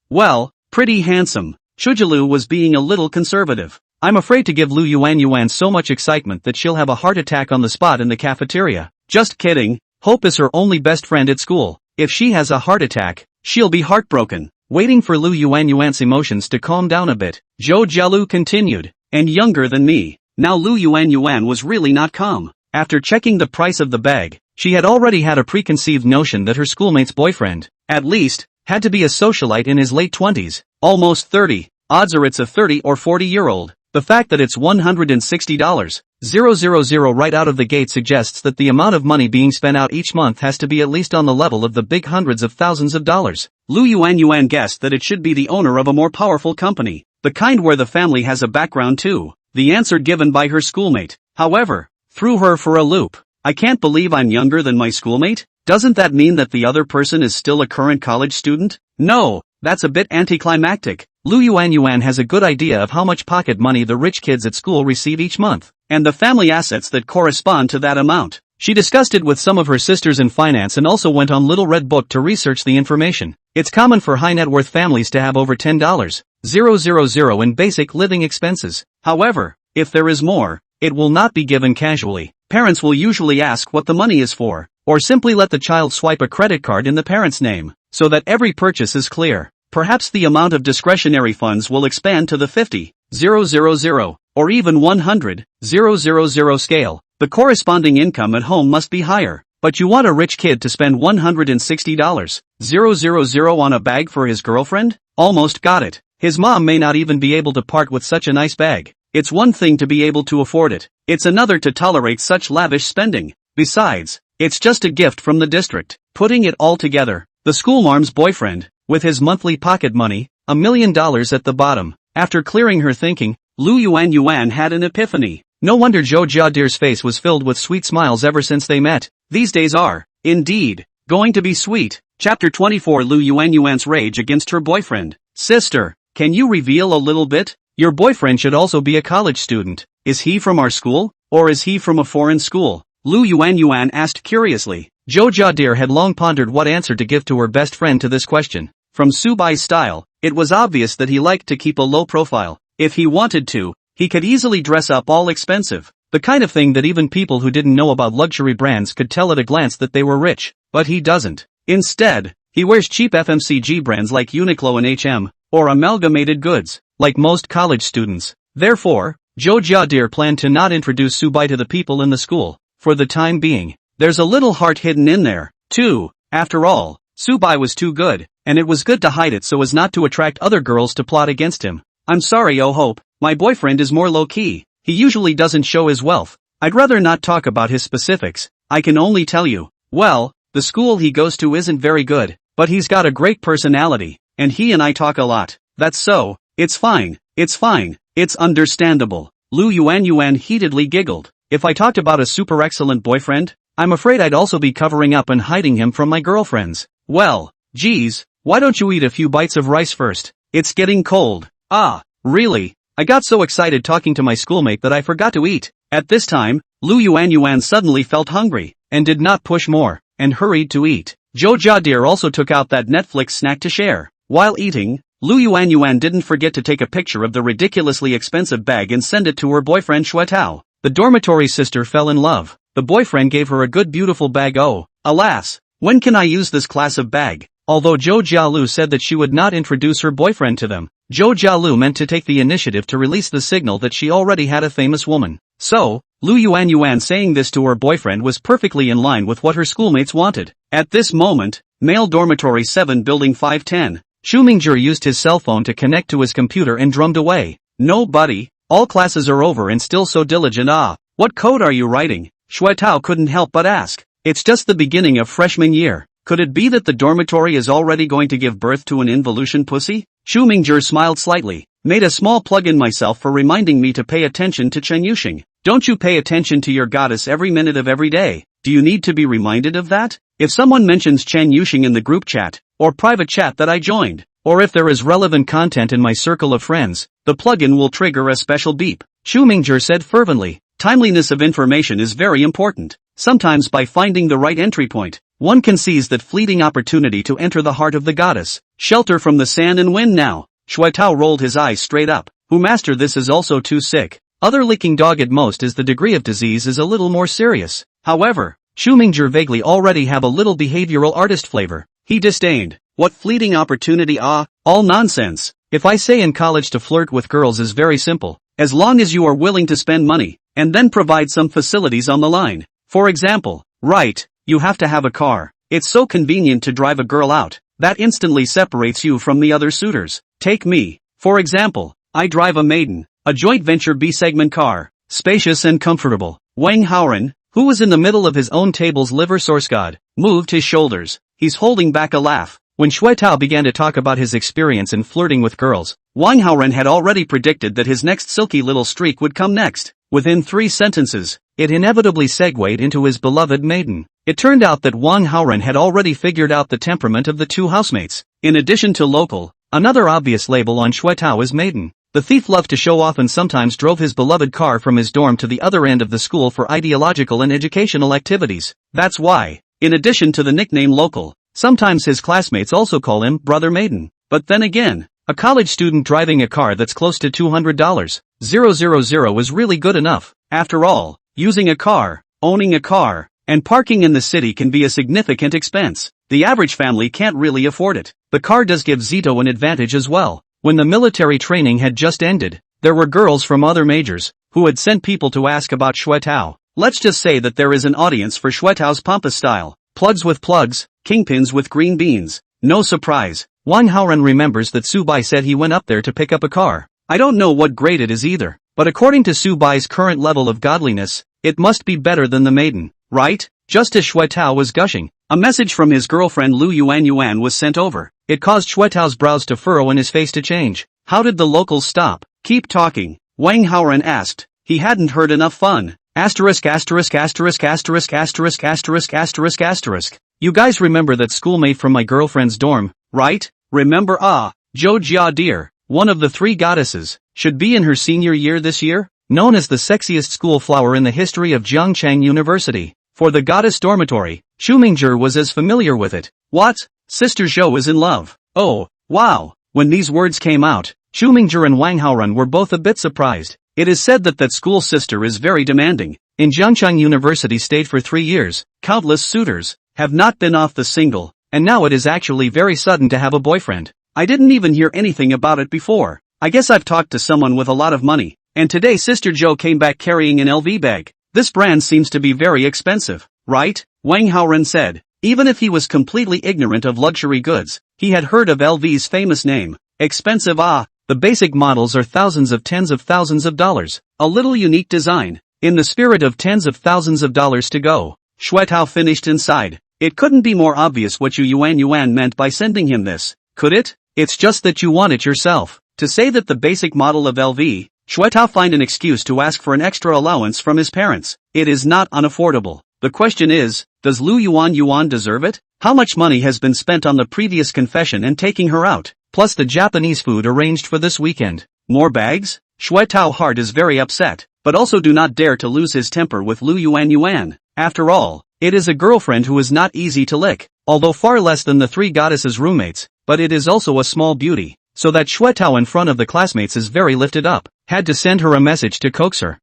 Well, pretty handsome. Chujilu was being a little conservative. I'm afraid to give Lu Yuan so much excitement that she'll have a heart attack on the spot in the cafeteria. Just kidding. Hope is her only best friend at school. If she has a heart attack, she'll be heartbroken. Waiting for Lu Yuan's emotions to calm down a bit, Zhou Jialu continued. And younger than me. Now Lu Yuan was really not calm. After checking the price of the bag, she had already had a preconceived notion that her schoolmate's boyfriend, at least, had to be a socialite in his late 20s, almost 30. Odds are it's a 30 or 40-year-old. The fact that it's $160,000 right out of the gate suggests that the amount of money being spent out each month has to be at least on the level of the big hundreds of thousands of dollars. Lu Yuan guessed that it should be the owner of a more powerful company, the kind where the family has a background too. The answer given by her schoolmate, however, threw her for a loop. I can't believe I'm younger than my schoolmate? Doesn't that mean that the other person is still a current college student? No, that's a bit anticlimactic. Lu Yuan has a good idea of how much pocket money the rich kids at school receive each month, and the family assets that correspond to that amount. She discussed it with some of her sisters in finance and also went on Little Red Book to research the information. It's common for high net worth families to have over $10,000 in basic living expenses. However, if there is more, it will not be given casually. Parents will usually ask what the money is for, or simply let the child swipe a credit card in the parent's name, so that every purchase is clear. Perhaps the amount of discretionary funds will expand to the 50,000, or even 100,000 scale. The corresponding income at home must be higher. But you want a rich kid to spend $160,000 on a bag for his girlfriend? Almost got it. His mom may not even be able to part with such a nice bag. It's one thing to be able to afford it. It's another to tolerate such lavish spending. Besides, it's just a gift from the district. Putting it all together, the schoolmarm's boyfriend, with his monthly pocket money, $1 million at the bottom. After clearing her thinking, Lu Yuan had an epiphany. No wonder Zhou Jiadir's face was filled with sweet smiles ever since they met. These days are, indeed, going to be sweet. Chapter 24 Lu Yuan's rage against her boyfriend. Sister, can you reveal a little bit? Your boyfriend should also be a college student. Is he from our school, or is he from a foreign school? Lu Yuan asked curiously. Zhou Jiadir had long pondered what answer to give to her best friend to this question. From Subai's style, it was obvious that he liked to keep a low profile. If he wanted to, he could easily dress up all expensive. The kind of thing that even people who didn't know about luxury brands could tell at a glance that they were rich. But he doesn't. Instead, he wears cheap FMCG brands like Uniqlo and H&M, or amalgamated goods, like most college students. Therefore, Zhou Jiadir planned to not introduce Subai to the people in the school, for the time being. There's a little heart hidden in there, too. After all, Subai was too good, and it was good to hide it so as not to attract other girls to plot against him. I'm sorry, oh Hope, my boyfriend is more low-key. He usually doesn't show his wealth. I'd rather not talk about his specifics. I can only tell you, well, the school he goes to isn't very good, but he's got a great personality, and he and I talk a lot. That's so. It's fine. It's understandable. Lu Yuan heatedly giggled. If I talked about a super excellent boyfriend, I'm afraid I'd also be covering up and hiding him from my girlfriends. Well, geez, why don't you eat a few bites of rice first? It's getting cold. Ah, really? I got so excited talking to my schoolmate that I forgot to eat. At this time, Lu Yuan suddenly felt hungry, and did not push more, and hurried to eat. Zhou Jiadir also took out that Netflix snack to share. While eating, Lu Yuan didn't forget to take a picture of the ridiculously expensive bag and send it to her boyfriend Shuetao. The dormitory sister fell in love. The boyfriend gave her a good beautiful bag. Oh, alas, when can I use this class of bag? Although Zhou Jialu said that she would not introduce her boyfriend to them, Zhou Jialu meant to take the initiative to release the signal that she already had a famous woman. So, Lu Yuan saying this to her boyfriend was perfectly in line with what her schoolmates wanted. At this moment, male dormitory 7 building 510. Xu Mingjie used his cell phone to connect to his computer and drummed away. No buddy, all classes are over and still so diligent. Ah, what code are you writing? Shuetao couldn't help but ask. It's just the beginning of freshman year. Could it be that the dormitory is already going to give birth to an involution pussy? Xu Mingjie smiled slightly. Made a small plug-in myself for reminding me to pay attention to Chen Yuxing. Don't you pay attention to your goddess every minute of every day? Do you need to be reminded of that? If someone mentions Chen Yuxing in the group chat, or private chat that I joined, Or if there is relevant content in my circle of friends, the plugin will trigger a special beep. Xu Mingzhi said fervently. Timeliness of information is very important. Sometimes by finding the right entry point, one can seize that fleeting opportunity to enter the heart of the goddess. Shelter from the sand and wind now. Shui Tao rolled his eyes straight up. Who master this is also too sick. Other leaking dog at most is the degree of disease is a little more serious. However, Xu Mingzhi vaguely already have a little behavioral artist flavor. He disdained. What fleeting opportunity all nonsense. If I say in college to flirt with girls is very simple, as long as you are willing to spend money, and then provide some facilities on the line. For example, right, you have to have a car. It's so convenient to drive a girl out, that instantly separates you from the other suitors. Take me, for example, I drive a Maiden, a joint venture B-segment car, spacious and comfortable. Wang Haoran, who was in the middle of his own table's liver source god, moved his shoulders. He's holding back a laugh. When Shui Tao began to talk about his experience in flirting with girls, Wang Haoran had already predicted that his next silky little streak would come next. Within 3 sentences, it inevitably segued into his beloved Maiden. It turned out that Wang Haoran had already figured out the temperament of the 2 housemates. In addition to local, another obvious label on Shui Tao is Maiden. The thief loved to show off and sometimes drove his beloved car from his dorm to the other end of the school for ideological and educational activities. That's why, in addition to the nickname local, sometimes his classmates also call him Brother Maiden. But then again, a college student driving a car that's close to $200,000 is really good enough. After all, using a car, owning a car, and parking in the city can be a significant expense. The average family can't really afford it. The car does give Zito an advantage as well. When the military training had just ended, there were girls from other majors who had sent people to ask about Shui Tao. Let's just say that there is an audience for Shui Tao's pompous style. Plugs with plugs, kingpins with green beans. No surprise. Wang Haoran remembers that Su Bai said he went up there to pick up a car. I don't know what grade it is either, but according to Su Bai's current level of godliness, it must be better than the Maiden, right? Just as Shui Tao was gushing, a message from his girlfriend Lu Yuan was sent over. It caused Shui Tao's brows to furrow and his face to change. How did the locals stop? Keep talking, Wang Haoran asked. He hadn't heard enough fun. Asterisk asterisk asterisk asterisk asterisk asterisk asterisk asterisk. You guys remember that schoolmate from my girlfriend's dorm, right? Remember Zhou Jia dear, one of the 3 goddesses, should be in her senior year this year? Known as the sexiest school flower in the history of Jiangchang University. For the goddess dormitory, Xu Mingzhi was as familiar with it. What? Sister Zhou is in love. Oh, wow. When these words came out, Xu Mingzhi and Wang Haoran were both a bit surprised. It is said that school sister is very demanding. In Jiangchang University stayed for 3 years, countless suitors have not been off the single, and now it is actually very sudden to have a boyfriend. I didn't even hear anything about it before. I guess I've talked to someone with a lot of money, and today Sister Zhou came back carrying an LV bag. This brand seems to be very expensive, right? Wang Haoran said. Even if he was completely ignorant of luxury goods, he had heard of LV's famous name. Expensive the basic models are thousands of tens of thousands of dollars. A little unique design. In the spirit of tens of thousands of dollars to go, Shui Tao finished inside. It couldn't be more obvious what Yuan meant by sending him this, could it? It's just that you want it yourself. To say that the basic model of LV, Shui Tao find an excuse to ask for an extra allowance from his parents. It is not unaffordable. The question is, does Lu Yuan deserve it? How much money has been spent on the previous confession and taking her out, plus the Japanese food arranged for this weekend? More bags? Shui Tao heart is very upset, but also do not dare to lose his temper with Lu Yuan. After all, it is a girlfriend who is not easy to lick, although far less than the 3 goddesses' roommates, but it is also a small beauty, so that Shui Tao in front of the classmates is very lifted up. Had to send her a message to coax her.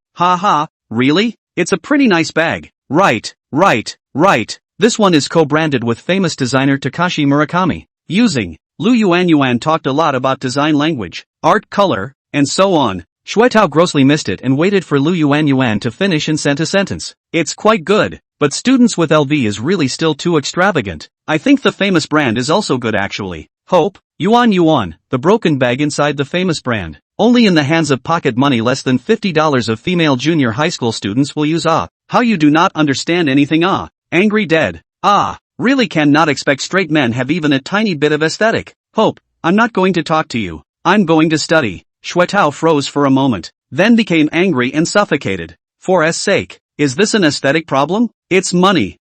Really? It's a pretty nice bag. Right. This one is co-branded with famous designer Takashi Murakami. Using Lu Yuan talked a lot about design language, art, color, and so on. Shui Tao grossly missed it and waited for Lu Yuan to finish and sent a sentence. It's quite good, but students with LV is really still too extravagant. I think the famous brand is also good actually. Hope, Yuan, the broken bag inside the famous brand. Only in the hands of pocket money less than $50 of female junior high school students will use How you do not understand anything Angry dead. Really cannot expect straight men have even a tiny bit of aesthetic. Hope, I'm not going to talk to you. I'm going to study. Shui Tao froze for a moment, then became angry and suffocated. For S sake, is this an aesthetic problem? It's money.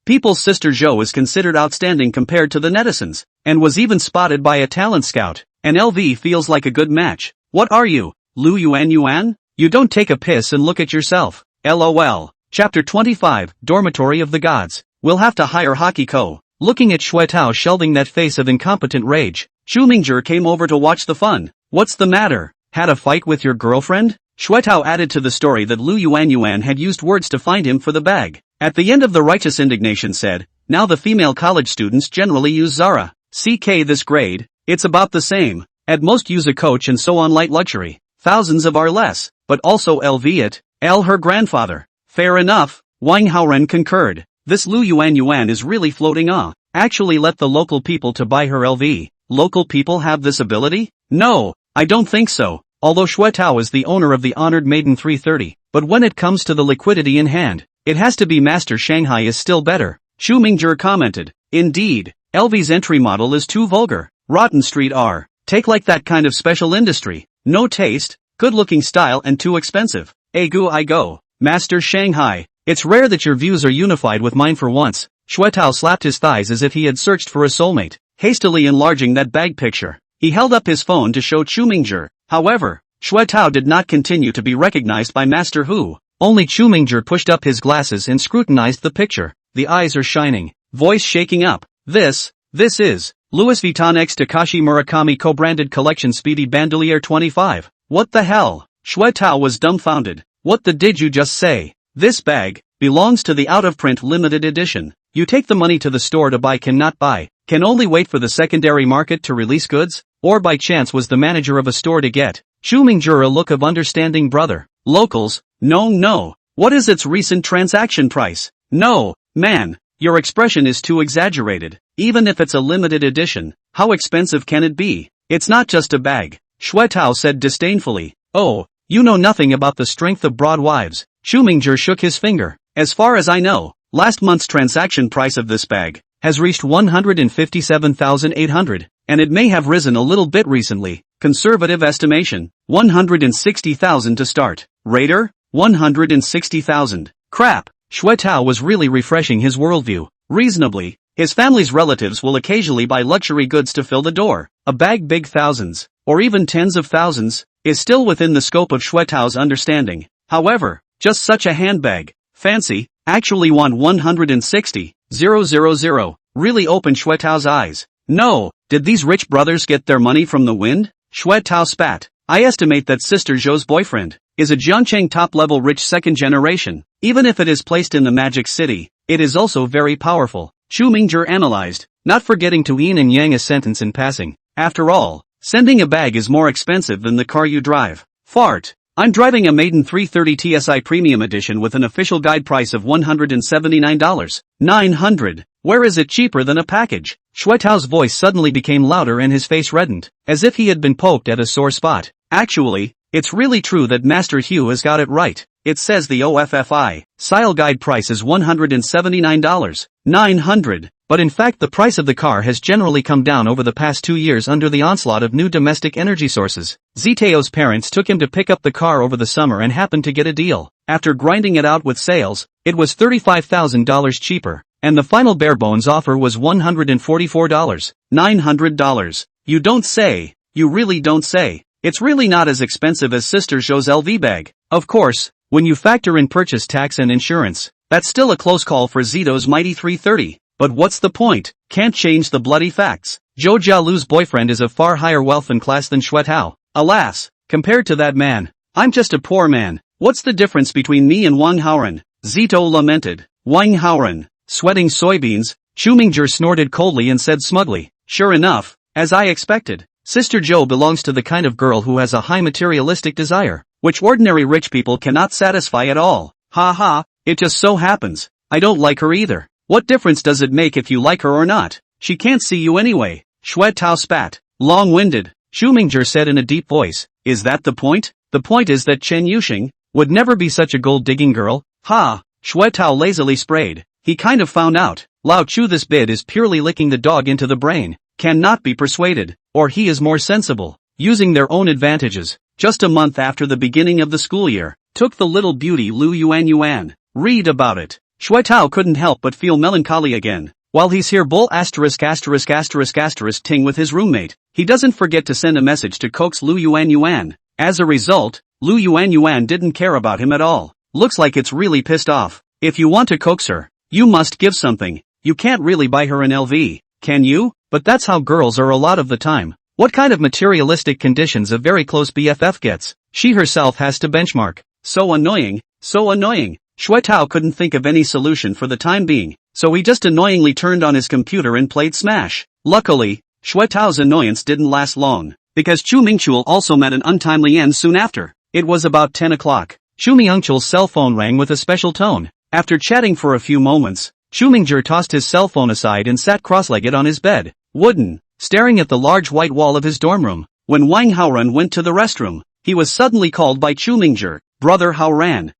People's Sister Zhou is considered outstanding compared to the netizens. and was even spotted by a talent scout. And LV feels like a good match. What are you, Lu Yuan? You don't take a piss and look at yourself. LOL. Chapter 25, Dormitory of the Gods. We'll have to hire Hockey Co. Looking at Xuetao shelving that face of incompetent rage, Chu Mingzhi came over to watch the fun. What's the matter? Had a fight with your girlfriend? Xuetao added to the story that Lu Yuan had used words to find him for the bag. At the end of the righteous indignation said, now the female college students generally use Zara. CK this grade, it's about the same. At most use a Coach and so on light luxury. Thousands of are less, but also LV it, L her grandfather. Fair enough, Wang Haoren concurred. This Lu Yuan is really floating Actually let the local people to buy her LV. Local people have this ability? No, I don't think so. Although Xuetao is the owner of the honored Maiden 330, but when it comes to the liquidity in hand, it has to be Master Shanghai is still better. Chu Mingzhi commented. Indeed, LV's entry model is too vulgar. Rotten Street R. Take like that kind of special industry. No taste, good looking style and too expensive. Agu I go. Master Shanghai. It's rare that your views are unified with mine for once. Xuetao slapped his thighs as if he had searched for a soulmate, hastily enlarging that bag picture. He held up his phone to show Chu Mingzhi. However, Xuetao did not continue to be recognized by Master Hu. Only Chu Mingzhi pushed up his glasses and scrutinized the picture. The eyes are shining, voice shaking up. This is Louis Vuitton x Takashi Murakami co-branded collection Speedy Bandolier 25. What the hell? Xuetao was dumbfounded. What did you just say? This bag belongs to the out-of-print limited edition. You take the money to the store to buy cannot buy, can only wait for the secondary market to release goods? Or by chance was the manager of a store to get? Chu Mingzhi a look of understanding brother. Locals? No. What is its recent transaction price? No, man, your expression is too exaggerated. Even if it's a limited edition, how expensive can it be? It's not just a bag. Xuetao said disdainfully. Oh, you know nothing about the strength of broad wives. Chu Mingzhi shook his finger. As far as I know, last month's transaction price of this bag has reached 157,800, and it may have risen a little bit recently. Conservative estimation, 160,000 to start. Raider, 160,000. Crap. Xuetao was really refreshing his worldview. Reasonably, his family's relatives will occasionally buy luxury goods to fill the door. A bag big thousands, or even tens of thousands, is still within the scope of Xuetao's understanding. However, just such a handbag, fancy, actually want 160,000, really opened Xuetao's eyes. No, did these rich brothers get their money from the wind? Xuetao spat. I estimate that Sister Zhou's boyfriend is a Jiangcheng top-level rich second generation. Even if it is placed in the Magic City, it is also very powerful. Chu Mingzhi analyzed, not forgetting to yin and yang a sentence in passing. After all, sending a bag is more expensive than the car you drive. Fart. I'm driving a Maiden 330 TSI Premium Edition with an official guide price of $179. 900. Where is it cheaper than a package? Xuetao's voice suddenly became louder and his face reddened, as if he had been poked at a sore spot. Actually, it's really true that Master Hu has got it right. It says the OFFI SILE guide price is $179. 900. But in fact the price of the car has generally come down over the past 2 years under the onslaught of new domestic energy sources. Ziteo's parents took him to pick up the car over the summer and happened to get a deal. After grinding it out with sales, it was $35,000 cheaper, and the final bare-bones offer was $144. $900. You don't say. You really don't say. It's really not as expensive as Sister Zhou's LV bag. Of course, when you factor in purchase tax and insurance, that's still a close call for Zito's mighty 330. But what's the point? Can't change the bloody facts. Zhou Jialu's boyfriend is of far higher wealth and class than Xuetao. Alas, compared to that man, I'm just a poor man. What's the difference between me and Wang Haoren? Zito lamented. Wang Haoren. Sweating soybeans, Chu Mingzhi snorted coldly and said smugly, sure enough, as I expected. Sister Zhou belongs to the kind of girl who has a high materialistic desire, which ordinary rich people cannot satisfy at all. Ha ha, it just so happens. I don't like her either. What difference does it make if you like her or not? She can't see you anyway. Xuetao spat. Long-winded. Chu Mingzhi said in a deep voice. Is that the point? The point is that Chen Yuxing would never be such a gold-digging girl. Ha! Xuetao lazily sprayed. He kind of found out. Lao Chu this bid is purely licking the dog into the brain. Cannot be persuaded. Or he is more sensible. Using their own advantages. Just a month after the beginning of the school year, took the little beauty Lu Yuan. Read about it. Xuetao couldn't help but feel melancholy again. While he's here bull asterisk asterisk asterisk asterisk ting with his roommate, he doesn't forget to send a message to coax Lu Yuan. As a result, Lu Yuan didn't care about him at all. Looks like it's really pissed off. If you want to coax her, you must give something. You can't really buy her an LV, can you? But that's how girls are a lot of the time. What kind of materialistic conditions a very close BFF gets? She herself has to benchmark. So annoying, so annoying. Shui Tao couldn't think of any solution for the time being, so he just annoyingly turned on his computer and played Smash. Luckily, Shui Tao's annoyance didn't last long, because Chu Mingchul also met an untimely end soon after. It was about 10 o'clock. Chu Mingchul's cell phone rang with a special tone. After chatting for a few moments, Chu Mingzhi tossed his cell phone aside and sat cross-legged on his bed, wooden, staring at the large white wall of his dorm room. When Wang Haoran went to the restroom, he was suddenly called by Chu Mingzhi. Brother Haoran.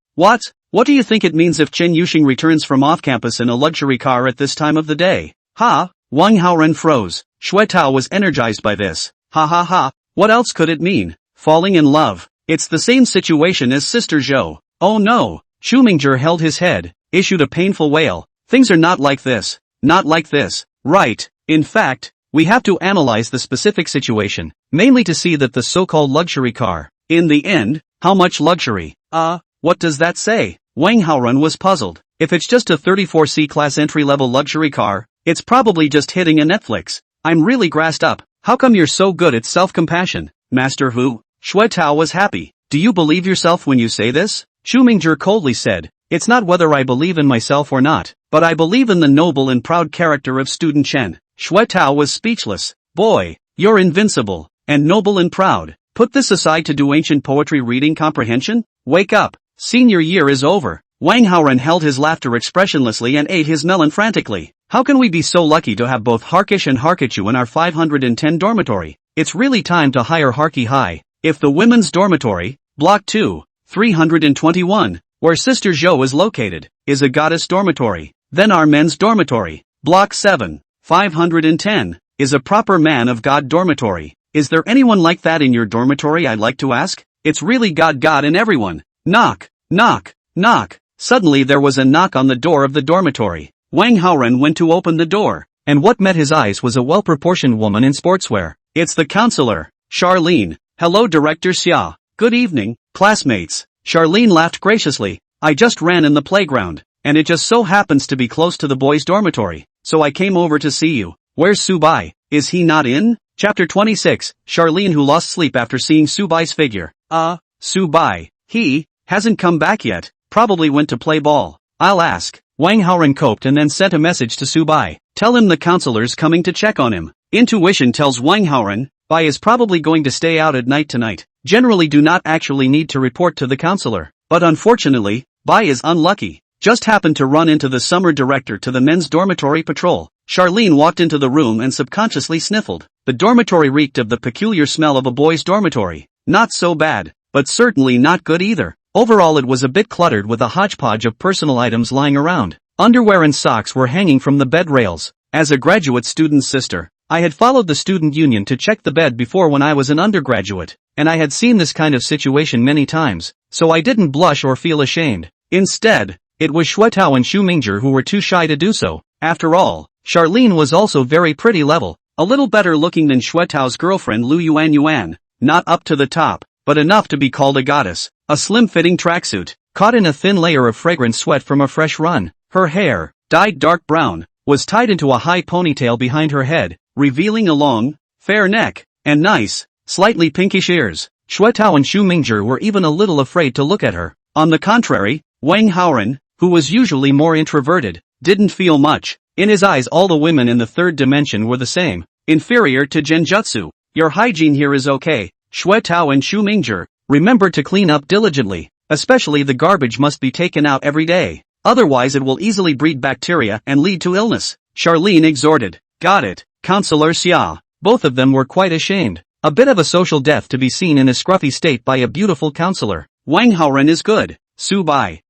What do you think it means if Chen Yuxing returns from off-campus in a luxury car at this time of the day? Ha! Wang Haoran froze. Shui Tao was energized by this. Ha ha ha. What else could it mean? Falling in love. It's the same situation as Sister Zhou. Oh no. Chu Mingzhi held his head, issued a painful wail. Things are not like this. Not like this. Right. In fact, we have to analyze the specific situation, mainly to see that the so-called luxury car. In the end, how much luxury? What does that say? Wang Haoran was puzzled. If it's just a 34C class entry-level luxury car, it's probably just hitting a Netflix. I'm really grassed up. How come you're so good at self-compassion, Master Hu? Shui Tao was happy. Do you believe yourself when you say this? Chu Mingzhi coldly said. It's not whether I believe in myself or not, but I believe in the noble and proud character of student Chen. Shui Tao was speechless. Boy, you're invincible, and noble and proud. Put this aside to do ancient poetry reading comprehension? Wake up. Senior year is over. Wang Haoran held his laughter expressionlessly and ate his melon frantically. How can we be so lucky to have both Harkish and Harkichu in our 510 dormitory? It's really time to hire Harki High. If the women's dormitory, Block 2, 321, where Sister Zhou is located, is a goddess dormitory, then our men's dormitory, Block 7, 510, is a proper man of God dormitory. Is there anyone like that in your dormitory, I'd like to ask? It's really God in everyone. Knock, knock, knock. Suddenly there was a knock on the door of the dormitory. Wang Haoran went to open the door, and what met his eyes was a well-proportioned woman in sportswear. It's the counselor, Charlene. Hello Director Xia. Good evening, classmates. Charlene laughed graciously. I just ran in the playground, and it just so happens to be close to the boys' dormitory, so I came over to see you. Where's Subai? Is he not in? Chapter 26, Charlene who lost sleep after seeing Subai's figure. Subai. He hasn't come back yet, probably went to play ball. I'll ask. Wang Haoran coped and then sent a message to Subai. Tell him the counselor's coming to check on him. Intuition tells Wang Haoran, Bai is probably going to stay out at night tonight. Generally do not actually need to report to the counselor. But unfortunately, Bai is unlucky. Just happened to run into the summer director to the men's dormitory patrol. Charlene walked into the room and subconsciously sniffled. The dormitory reeked of the peculiar smell of a boys' dormitory. Not so bad, but certainly not good either. Overall it was a bit cluttered with a hodgepodge of personal items lying around. Underwear and socks were hanging from the bed rails. As a graduate student's sister, I had followed the student union to check the bed before when I was an undergraduate, and I had seen this kind of situation many times, so I didn't blush or feel ashamed. Instead, it was Shui Tao and Chu Mingzhi who were too shy to do so. After all, Charlene was also very pretty level, a little better looking than Shui Tao's girlfriend Lu Yuan, not up to the top, but enough to be called a goddess. A slim-fitting tracksuit, caught in a thin layer of fragrant sweat from a fresh run. Her hair, dyed dark brown, was tied into a high ponytail behind her head, revealing a long, fair neck, and nice, slightly pinkish ears. Shui Tao and Chu Mingzhi were even a little afraid to look at her. On the contrary, Wang Haoran, who was usually more introverted, didn't feel much. In his eyes all the women in the third dimension were the same, inferior to genjutsu. Your hygiene here is okay, Shui Tao and Chu Mingzhi. Remember to clean up diligently, especially the garbage must be taken out every day. Otherwise it will easily breed bacteria and lead to illness. Charlene exhorted. Got it, Counselor Xia. Both of them were quite ashamed. A bit of a social death to be seen in a scruffy state by a beautiful counselor. Wang Haoran is good. Subai.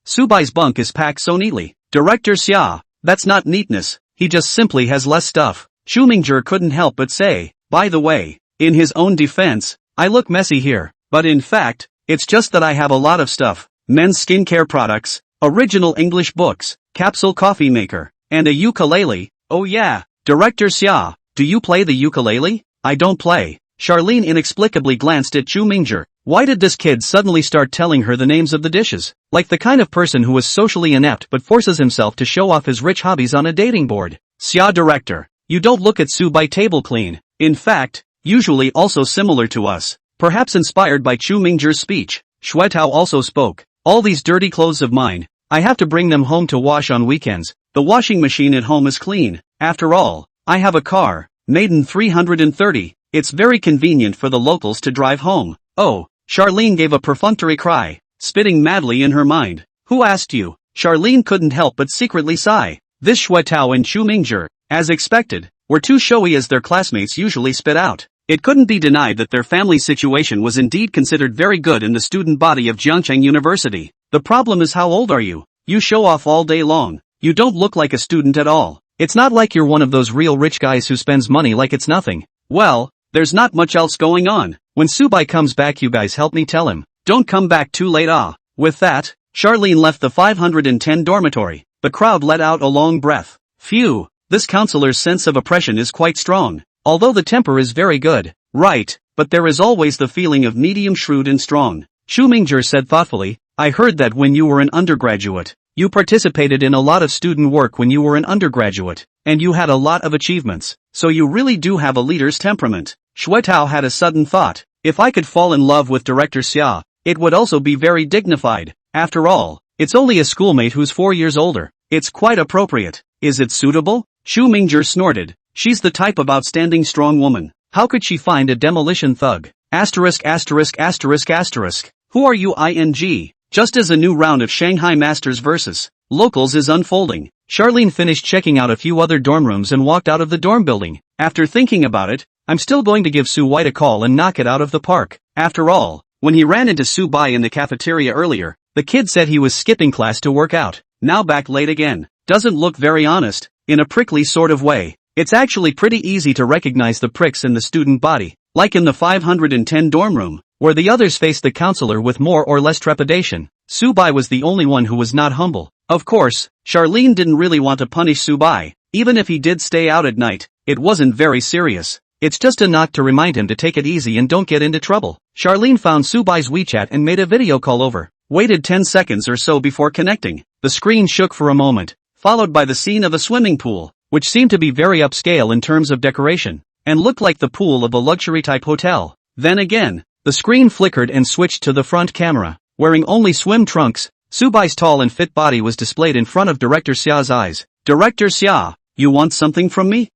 Subai's bunk is packed so neatly. Director Xia. That's not neatness, he just simply has less stuff. Chu Mingzhi couldn't help but say. By the way, in his own defense, I look messy here, but in fact, it's just that I have a lot of stuff. Men's skincare products, original English books, capsule coffee maker, And a ukulele, oh yeah. Director Xia, do you play the ukulele? I don't play. Charlene inexplicably glanced at Chu Mingzhi. Why did this kid suddenly start telling her the names of the dishes? Like the kind of person who is socially inept but forces himself to show off his rich hobbies on a dating board. Xia director, you don't look at Su by table clean. In fact, usually also similar to us. Perhaps inspired by Chu Mingzhi's speech, Xuetao also spoke. All these dirty clothes of mine, I have to bring them home to wash on weekends. The washing machine at home is clean. After all, I have a car, Maiden 330. It's very convenient for the locals to drive home. Oh, Charlene gave a perfunctory cry, spitting madly in her mind. Who asked you? Charlene couldn't help but secretly sigh. This Xuetao and Chu Mingzhi, as expected, were too showy as their classmates usually spit out. It couldn't be denied that their family situation was indeed considered very good in the student body of Jiangcheng University. The problem is, how old are you? You show off all day long. You don't look like a student at all. It's not like you're one of those real rich guys who spends money like it's nothing. Well, there's not much else going on. When Subai comes back, you guys help me tell him. Don't come back too late. With that, Charlene left the 510 dormitory. The crowd let out a long breath. Phew, this counselor's sense of oppression is quite strong. Although the temper is very good. Right, but there is always the feeling of medium shrewd and strong. Chu Mingzhi said thoughtfully, I heard that when you were an undergraduate, you participated in a lot of student work when you were an undergraduate, and you had a lot of achievements, so you really do have a leader's temperament. Xuetao had a sudden thought. If I could fall in love with Director Xia, it would also be very dignified. After all, it's only a schoolmate who's 4 years older. It's quite appropriate. Is it suitable? Chu Mingzhi snorted. She's the type of outstanding strong woman. How could she find a demolition thug? Asterisk asterisk asterisk asterisk. Who are you ing? Just as a new round of Shanghai Masters vs. Locals is unfolding, Charlene finished checking out a few other dorm rooms and walked out of the dorm building. After thinking about it, I'm still going to give Su White a call and knock it out of the park. After all, when he ran into Su Bai in the cafeteria earlier, the kid said he was skipping class to work out. Now back late again. Doesn't look very honest, in a prickly sort of way. It's actually pretty easy to recognize the pricks in the student body, like in the 510 dorm room, where the others faced the counselor with more or less trepidation. Su Bai was the only one who was not humble. Of course, Charlene didn't really want to punish Su Bai. Even if he did stay out at night, it wasn't very serious. It's just a knock to remind him to take it easy and don't get into trouble. Charlene found Su Bai's WeChat and made a video call over. Waited 10 seconds or so before connecting. The screen shook for a moment, followed by the scene of a swimming pool, which seemed to be very upscale in terms of decoration, and looked like the pool of a luxury-type hotel. Then again, the screen flickered and switched to the front camera. Wearing only swim trunks, Su Bai's tall and fit body was displayed in front of Director Xia's eyes. Director Xia, you want something from me?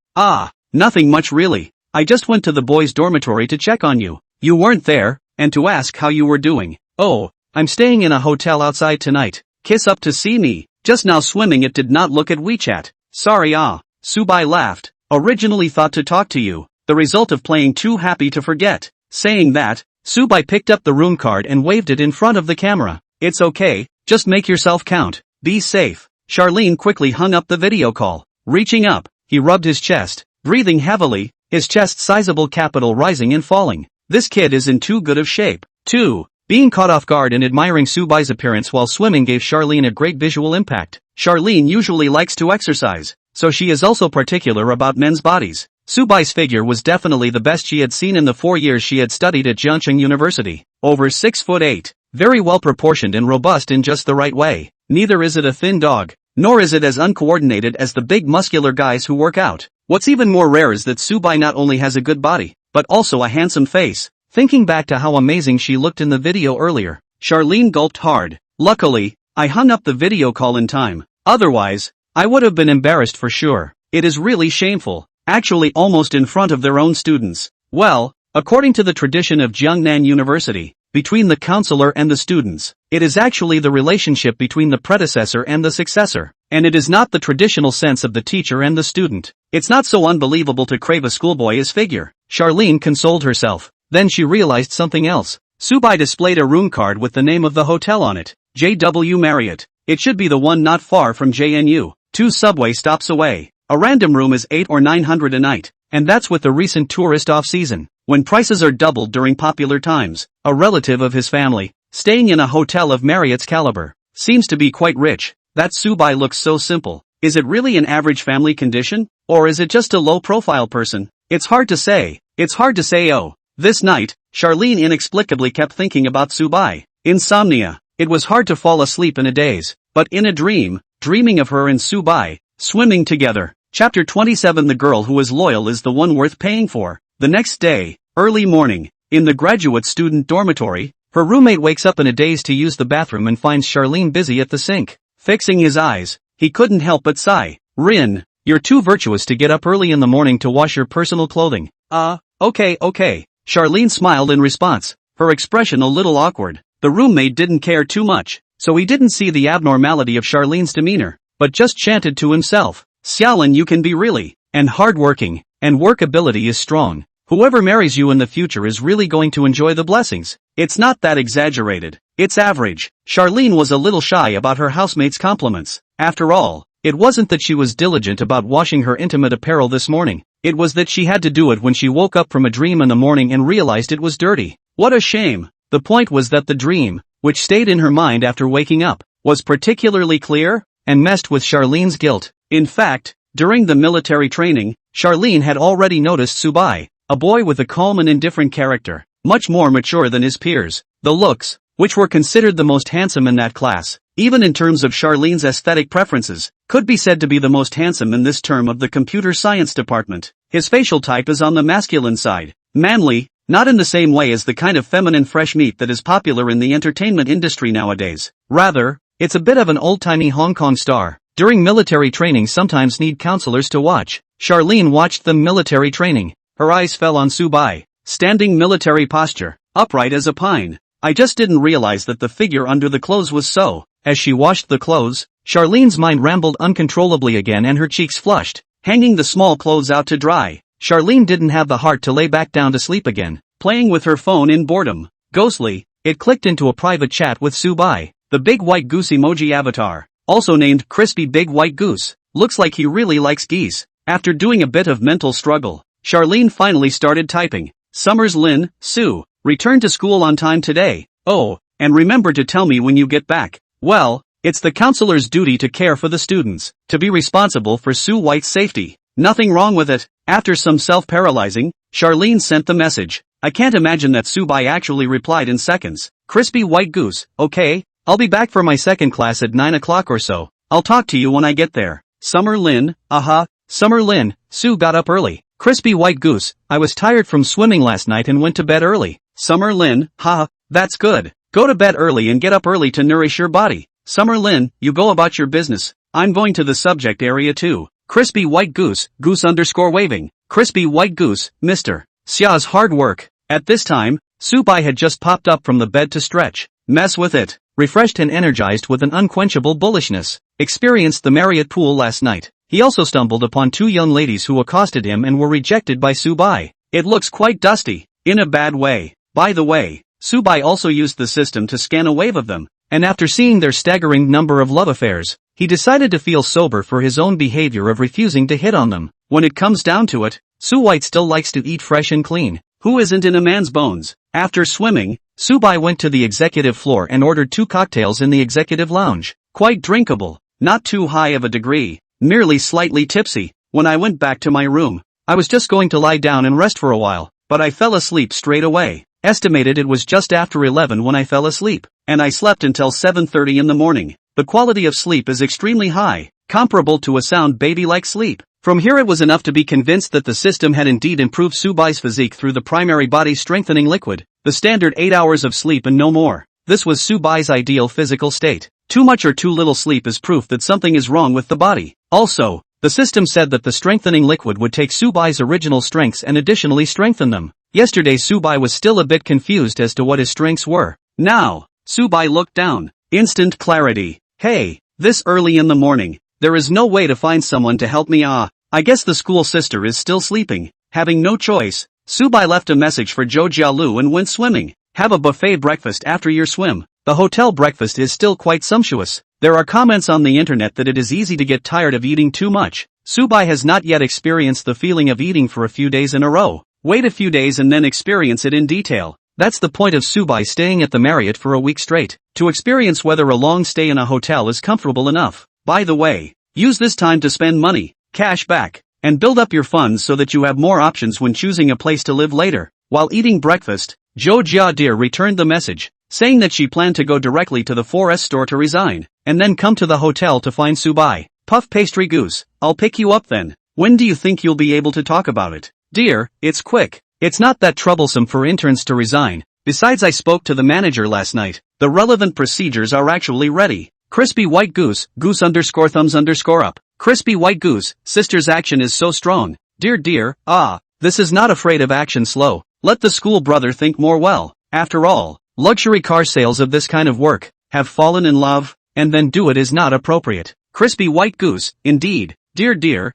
Nothing much really. I just went to the boys' dormitory to check on you. You weren't there, and to ask how you were doing. Oh, I'm staying in a hotel outside tonight. Kiss up to see me. Just now swimming, it did not look at WeChat. Sorry. Su Bai laughed. Originally thought to talk to you. The result of playing too happy to forget. Saying that, Su Bai picked up the room card and waved it in front of the camera. It's okay, just make yourself count. Be safe. Charlene quickly hung up the video call. Reaching up, he rubbed his chest, breathing heavily, his chest's sizable capital rising and falling. This kid is in too good of shape. 2. Being caught off guard and admiring Su Bai's appearance while swimming gave Charlene a great visual impact. Charlene usually likes to exercise, so she is also particular about men's bodies. Su Bai's figure was definitely the best she had seen in the 4 years she had studied at Jiangcheng University. Over 6'8", very well proportioned and robust in just the right way. Neither is it a thin dog, nor is it as uncoordinated as the big muscular guys who work out. What's even more rare is that Su Bai not only has a good body, but also a handsome face. Thinking back to how amazing she looked in the video earlier, Charlene gulped hard. Luckily, I hung up the video call in time. Otherwise, I would have been embarrassed for sure. It is really shameful. Actually almost in front of their own students. Well, according to the tradition of Jiangnan University, between the counselor and the students, it is actually the relationship between the predecessor and the successor, and it is not the traditional sense of the teacher and the student. It's not so unbelievable to crave a schoolboy's figure. Charlene consoled herself. Then she realized something else. Su Bai displayed a room card with the name of the hotel on it. JW Marriott. It should be the one not far from JNU, 2 subway stops away. A random room is 800 or 900 a night, and that's with the recent tourist off-season, when prices are doubled during popular times. A relative of his family, staying in a hotel of Marriott's caliber, seems to be quite rich. That Su Bai looks so simple. Is it really an average family condition? Or is it just a low-profile person? It's hard to say. Oh. This night, Charlene inexplicably kept thinking about Subai. Insomnia. It was hard to fall asleep in a daze. But in a dream, dreaming of her and Subai, swimming together. Chapter 27. The girl who is loyal is the one worth paying for. The next day, early morning, in the graduate student dormitory, her roommate wakes up in a daze to use the bathroom and finds Charlene busy at the sink. Fixing his eyes, he couldn't help but sigh. Rin, you're too virtuous to get up early in the morning to wash your personal clothing. Okay. Charlene smiled in response, her expression a little awkward. The roommate didn't care too much, so he didn't see the abnormality of Charlene's demeanor, but just chanted to himself, Xiaolin, you can be really, and hardworking, and work ability is strong. Whoever marries you in the future is really going to enjoy the blessings. It's not that exaggerated. It's average. Charlene was a little shy about her housemate's compliments. After all, it wasn't that she was diligent about washing her intimate apparel this morning. It was that she had to do it when she woke up from a dream in the morning and realized it was dirty. What a shame. The point was that the dream, which stayed in her mind after waking up, was particularly clear, and messed with Charlene's guilt. In fact, during the military training, Charlene had already noticed Subai, a boy with a calm and indifferent character, much more mature than his peers. The looks, which were considered the most handsome in that class, even in terms of Charlene's aesthetic preferences, could be said to be the most handsome in this term of the computer science department. His facial type is on the masculine side, manly, not in the same way as the kind of feminine fresh meat that is popular in the entertainment industry nowadays. Rather, it's a bit of an old-timey Hong Kong star. During military training sometimes need counselors to watch. Charlene watched the military training. Her eyes fell on Subai, standing military posture, upright as a pine. I just didn't realize that the figure under the clothes was so. As she washed the clothes, Charlene's mind rambled uncontrollably again and her cheeks flushed, hanging the small clothes out to dry. Charlene didn't have the heart to lay back down to sleep again, playing with her phone in boredom. Ghostly, it clicked into a private chat with Subai, the big white goose emoji avatar, also named Crispy Big White Goose. Looks like he really likes geese. After doing a bit of mental struggle, Charlene finally started typing. Summers Lin, Sue, return to school on time today. Oh, and remember to tell me when you get back. Well, it's the counselor's duty to care for the students, to be responsible for Sue White's safety. Nothing wrong with it. After some self-paralyzing, Charlene sent the message. I can't imagine that Subai actually replied in seconds. Crispy White Goose, okay, I'll be back for my second class at 9 o'clock or so. I'll talk to you when I get there. Summer Lin, Summer Lin, Sue got up early. Crispy White Goose, I was tired from swimming last night and went to bed early. Summer Lin, that's good. Go to bed early and get up early to nourish your body. Summer Lin, you go about your business. I'm going to the subject area too. Crispy White Goose, Goose_waving. Crispy White Goose, Mr. Xia's hard work. At this time, Subai had just popped up from the bed to stretch. Mess with it. Refreshed and energized with an unquenchable bullishness. Experienced the Marriott pool last night. He also stumbled upon two young ladies who accosted him and were rejected by Subai. It looks quite dusty. In a bad way. By the way, Subai also used the system to scan a wave of them, and after seeing their staggering number of love affairs, he decided to feel sober for his own behavior of refusing to hit on them. When it comes down to it, Sue White still likes to eat fresh and clean. Who isn't in a man's bones? After swimming, Subai went to the executive floor and ordered 2 cocktails in the executive lounge. Quite drinkable, not too high of a degree, merely slightly tipsy. When I went back to my room, I was just going to lie down and rest for a while, but I fell asleep straight away. Estimated it was just after 11 when I fell asleep, and I slept until 7:30 in the morning. The quality of sleep is extremely high, comparable to a sound baby-like sleep. From here it was enough to be convinced that the system had indeed improved Subai's physique through the primary body strengthening liquid, the standard 8 hours of sleep and no more. This was Subai's ideal physical state. Too much or too little sleep is proof that something is wrong with the body. Also, the system said that the strengthening liquid would take Subai's original strengths and additionally strengthen them. Yesterday Subai was still a bit confused as to what his strengths were. Now, Subai looked down. Instant clarity. Hey, this early in the morning, there is no way to find someone to help me. I guess the school sister is still sleeping. Having no choice, Subai left a message for Zhou Jialu and went swimming. Have a buffet breakfast after your swim. The hotel breakfast is still quite sumptuous. There are comments on the internet that it is easy to get tired of eating too much. Subai has not yet experienced the feeling of eating for a few days in a row. Wait a few days and then experience it in detail. That's the point of Subai staying at the Marriott for a week straight, to experience whether a long stay in a hotel is comfortable enough. By the way, Use this time to spend money, cash back, and build up your funds so that you have more options when choosing a place to live later. While eating breakfast, Jo Jia-deer returned the message, saying that she planned to go directly to the 4S store to resign, and then come to the hotel to find Subai. Puff pastry goose, I'll pick you up then. When do you think you'll be able to talk about it? Dear, it's quick. It's not that troublesome for interns to resign. Besides, I spoke to the manager last night. The relevant procedures are actually ready. Crispy white goose, goose underscore thumbs underscore up. Crispy white goose, sister's action is so strong. Dear, this is not afraid of action slow. Let the school brother think more well. After all, luxury car sales of this kind of work, have fallen in love, and then do it is not appropriate. Crispy white goose, indeed. Dear,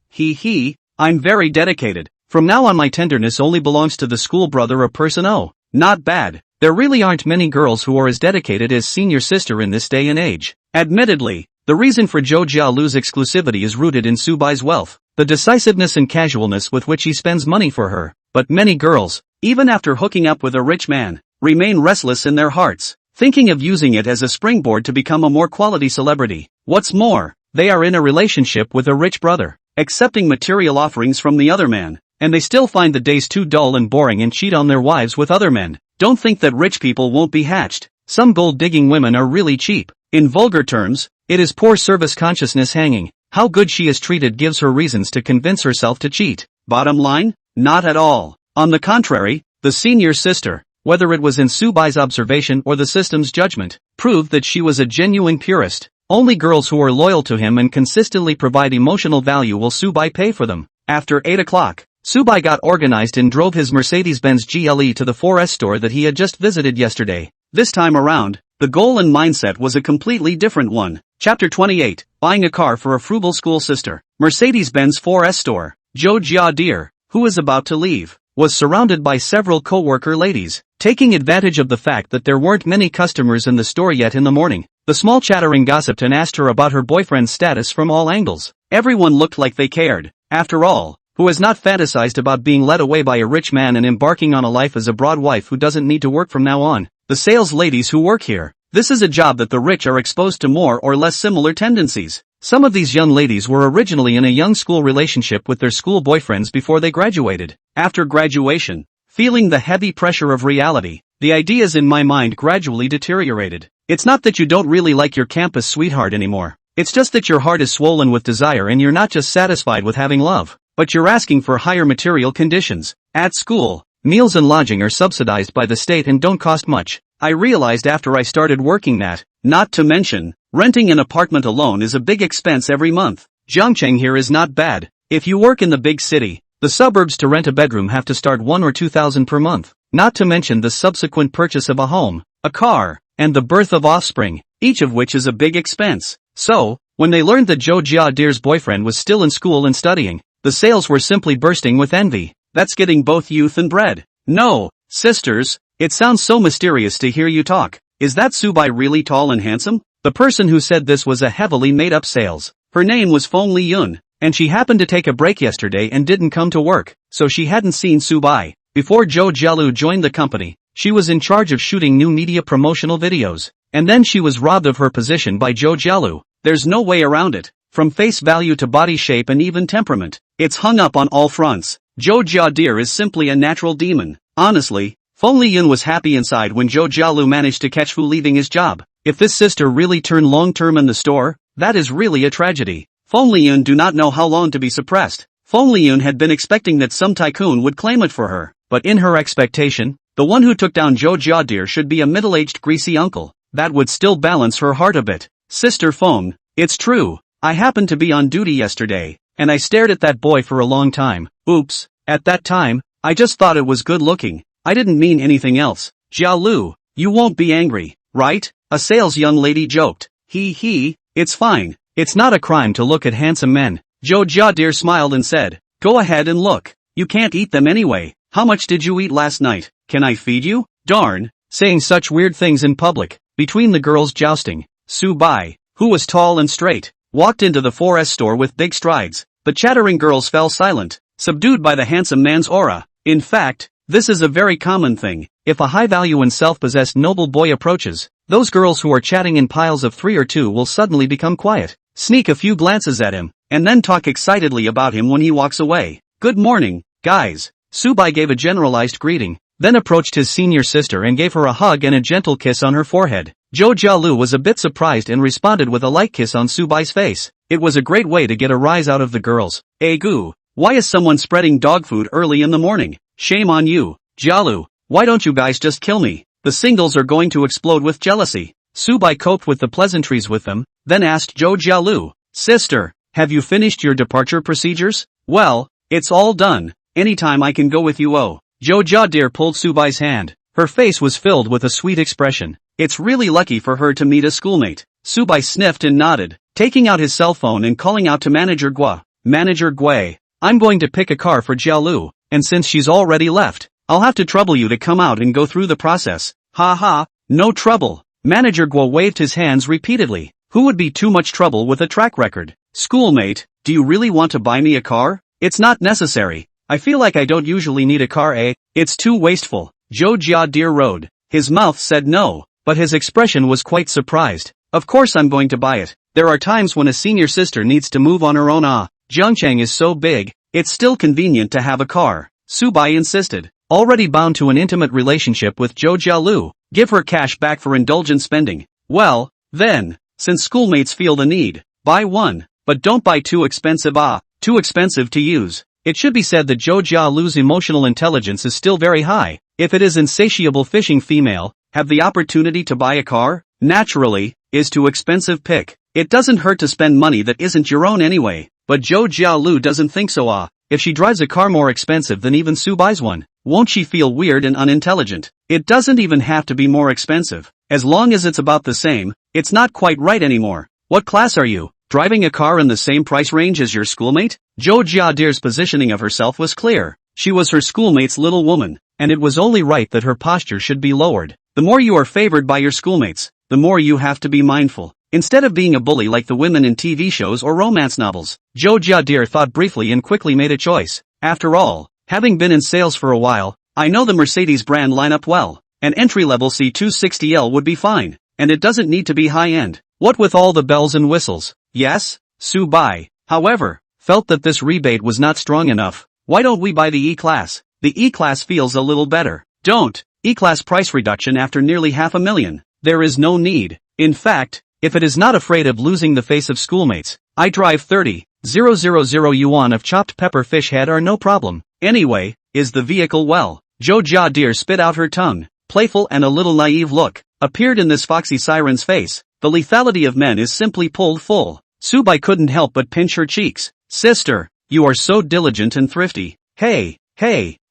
I'm very dedicated. From now on my tenderness only belongs to the school brother or person. Oh, not bad. There really aren't many girls who are as dedicated as senior sister in this day and age. Admittedly, the reason for Jo Jialu's exclusivity is rooted in Subai's wealth, the decisiveness and casualness with which he spends money for her. But many girls, even after hooking up with a rich man, remain restless in their hearts, thinking of using it as a springboard to become a more quality celebrity. What's more, they are in a relationship with a rich brother, accepting material offerings from the other man, and they still find the days too dull and boring and cheat on their wives with other men. Don't think that rich people won't be hatched. Some gold-digging women are really cheap. In vulgar terms, it is poor service consciousness hanging. How good she is treated gives her reasons to convince herself to cheat. Bottom line? Not at all. On the contrary, the senior sister, whether it was in Subai's observation or the system's judgment, proved that she was a genuine purist. Only girls who are loyal to him and consistently provide emotional value will Subai pay for them. After 8 o'clock, Subai got organized and drove his Mercedes-Benz GLE to the 4S store that he had just visited yesterday. This time around, the goal and mindset was a completely different one. Chapter 28, Buying a Car for a Frugal School Sister. Mercedes-Benz 4S store. Jo Jia-deer, who was about to leave, was surrounded by several co-worker ladies. Taking advantage of the fact that there weren't many customers in the store yet in the morning, the small chattering gossiped and asked her about her boyfriend's status from all angles. Everyone looked like they cared. After all, who has not fantasized about being led away by a rich man and embarking on a life as a broad wife who doesn't need to work from now on? The sales ladies who work here. This is a job that the rich are exposed to more or less similar tendencies. Some of these young ladies were originally in a young school relationship with their school boyfriends before they graduated. After graduation, feeling the heavy pressure of reality, the ideas in my mind gradually deteriorated. It's not that you don't really like your campus sweetheart anymore. It's just that your heart is swollen with desire and you're not just satisfied with having love, but you're asking for higher material conditions. At school, meals and lodging are subsidized by the state and don't cost much. I realized after I started working that, not to mention, renting an apartment alone is a big expense every month. Zhangcheng here is not bad. If you work in the big city, the suburbs to rent a bedroom have to start 1 or 2,000 per month, not to mention the subsequent purchase of a home, a car, and the birth of offspring, each of which is a big expense. So, when they learned that Jo Jia-deer's boyfriend was still in school and studying, the sales were simply bursting with envy. That's getting both youth and bread. No, sisters, it sounds so mysterious to hear you talk. Is that Subai really tall and handsome? The person who said this was a heavily made-up sales. Her name was Feng Liyun, and she happened to take a break yesterday and didn't come to work, so she hadn't seen Subai. Before Jo Jialu joined the company, she was in charge of shooting new media promotional videos, and then she was robbed of her position by Jo Jialu. There's no way around it. From face value to body shape and even temperament, it's hung up on all fronts. Jo Jia-deer is simply a natural demon. Honestly, Feng Liyun was happy inside when Jo Jialu managed to catch Fu leaving his job. If this sister really turned long-term in the store, that is really a tragedy. Feng Liyun do not know how long to be suppressed. Feng Liyun had been expecting that some tycoon would claim it for her, but in her expectation, the one who took down Jo Jia-deer should be a middle-aged greasy uncle. That would still balance her heart a bit. Sister Feng, it's true, I happened to be on duty yesterday, and I stared at that boy for a long time. Oops, at that time, I just thought it was good looking. I didn't mean anything else. Jialu, you won't be angry, right? A sales young lady joked. It's fine. It's not a crime to look at handsome men. Jo Jia-deer smiled and said, go ahead and look. You can't eat them anyway. How much did you eat last night? Can I feed you? Darn, saying such weird things in public. Between the girls jousting, Subai, who was tall and straight, walked into the 4S store with big strides. The chattering girls fell silent, subdued by the handsome man's aura. In fact, this is a very common thing. If a high-value and self-possessed noble boy approaches, those girls who are chatting in piles of 3 or 2 will suddenly become quiet. sneak a few glances at him, and then talk excitedly about him when he walks away. Good morning, guys. Subai gave a generalized greeting, then approached his senior sister and gave her a hug and a gentle kiss on her forehead. Zhou Jialu was a bit surprised and responded with a light kiss on Subai's face. It was a great way to get a rise out of the girls. Goo, why is someone spreading dog food early in the morning? Shame on you, Jialu. Why don't you guys just kill me? The singles are going to explode with jealousy. Subai coped with the pleasantries with them, then asked Zhou Jialu, Sister, have you finished your departure procedures? Well, it's all done. Anytime I can go with you. Oh. Zhou Jiadir pulled Subai's hand. Her face was filled with a sweet expression. It's really lucky for her to meet a schoolmate. Subai sniffed and nodded, taking out his cell phone and calling out to Manager Gua. Manager Gui, I'm going to pick a car for Jialu, and since she's already left, I'll have to trouble you to come out and go through the process. Ha ha, no trouble. Manager Guo waved his hands repeatedly. Who would be too much trouble with a track record? Schoolmate, do you really want to buy me a car? It's not necessary. I feel like I don't usually need a car. It's too wasteful. Zhou Jiadir rode. His mouth said no, but his expression was quite surprised. Of course I'm going to buy it. There are times when a senior sister needs to move on her own. Zhangchang is so big, it's still convenient to have a car. Subai insisted. Already bound to an intimate relationship with Zhou Jialu, give her cash back for indulgent spending. Well, then, since schoolmates feel the need, buy one, but don't buy too expensive. Too expensive to use. It should be said that Zhou Jialu's emotional intelligence is still very high. If it is insatiable fishing female, have the opportunity to buy a car? Naturally, is too expensive pick. It doesn't hurt to spend money that isn't your own anyway. But Zhou Jialu doesn't think so. If she drives a car more expensive than even Subai's one, won't she feel weird and unintelligent? It doesn't even have to be more expensive. As long as it's about the same, it's not quite right anymore. What class are you? Driving a car in the same price range as your schoolmate? Zhou Jiadir's positioning of herself was clear. She was her schoolmate's little woman, and it was only right that her posture should be lowered. The more you are favored by your schoolmates, the more you have to be mindful. Instead of being a bully like the women in TV shows or romance novels, Zhou Jiadir thought briefly and quickly made a choice. After all, having been in sales for a while, I know the Mercedes brand lineup well. An entry-level C260L would be fine, and it doesn't need to be high-end. What with all the bells and whistles? Yes? Subai, however, felt that this rebate was not strong enough. Why don't we buy the E-Class? The E-Class feels a little better. Don't. E-Class price reduction after nearly $500,000. There is no need. In fact, if it is not afraid of losing the face of schoolmates, I drive 30,000 yuan of chopped pepper fish head are no problem. Anyway, is the vehicle well? Zhou Jiadir spit out her tongue. Playful and a little naive look appeared in this foxy siren's face. The lethality of men is simply pulled full. Subai couldn't help but pinch her cheeks. Sister, you are so diligent and thrifty. Hey,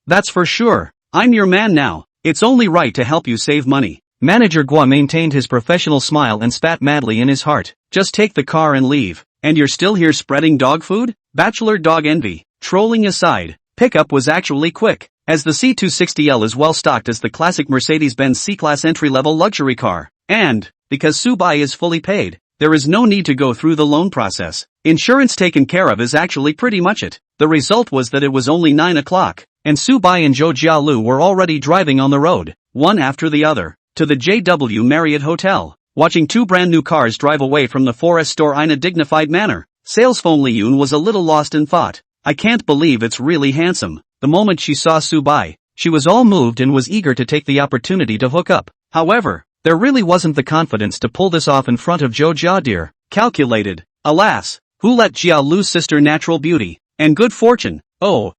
that's for sure. I'm your man now. It's only right to help you save money. Manager Gua maintained his professional smile and spat madly in his heart. Just take the car and leave. And you're still here spreading dog food? Bachelor dog envy. Trolling aside, pickup was actually quick, as the C260L is well stocked as the classic Mercedes-Benz C-Class entry-level luxury car. And, because Subai is fully paid, there is no need to go through the loan process. Insurance taken care of is actually pretty much it. The result was that it was only 9 o'clock, and Subai and Zhou Jialu were already driving on the road, one after the other, to the JW Marriott Hotel, watching two brand new cars drive away from the Forest store in a dignified manner. Salesphone Liyun was a little lost in thought. I can't believe it's really handsome. The moment she saw Subai, she was all moved and was eager to take the opportunity to hook up. However, there really wasn't the confidence to pull this off in front of Zhou Jiadir. Calculated. Alas, who let Jia lose sister natural beauty and good fortune? Oh,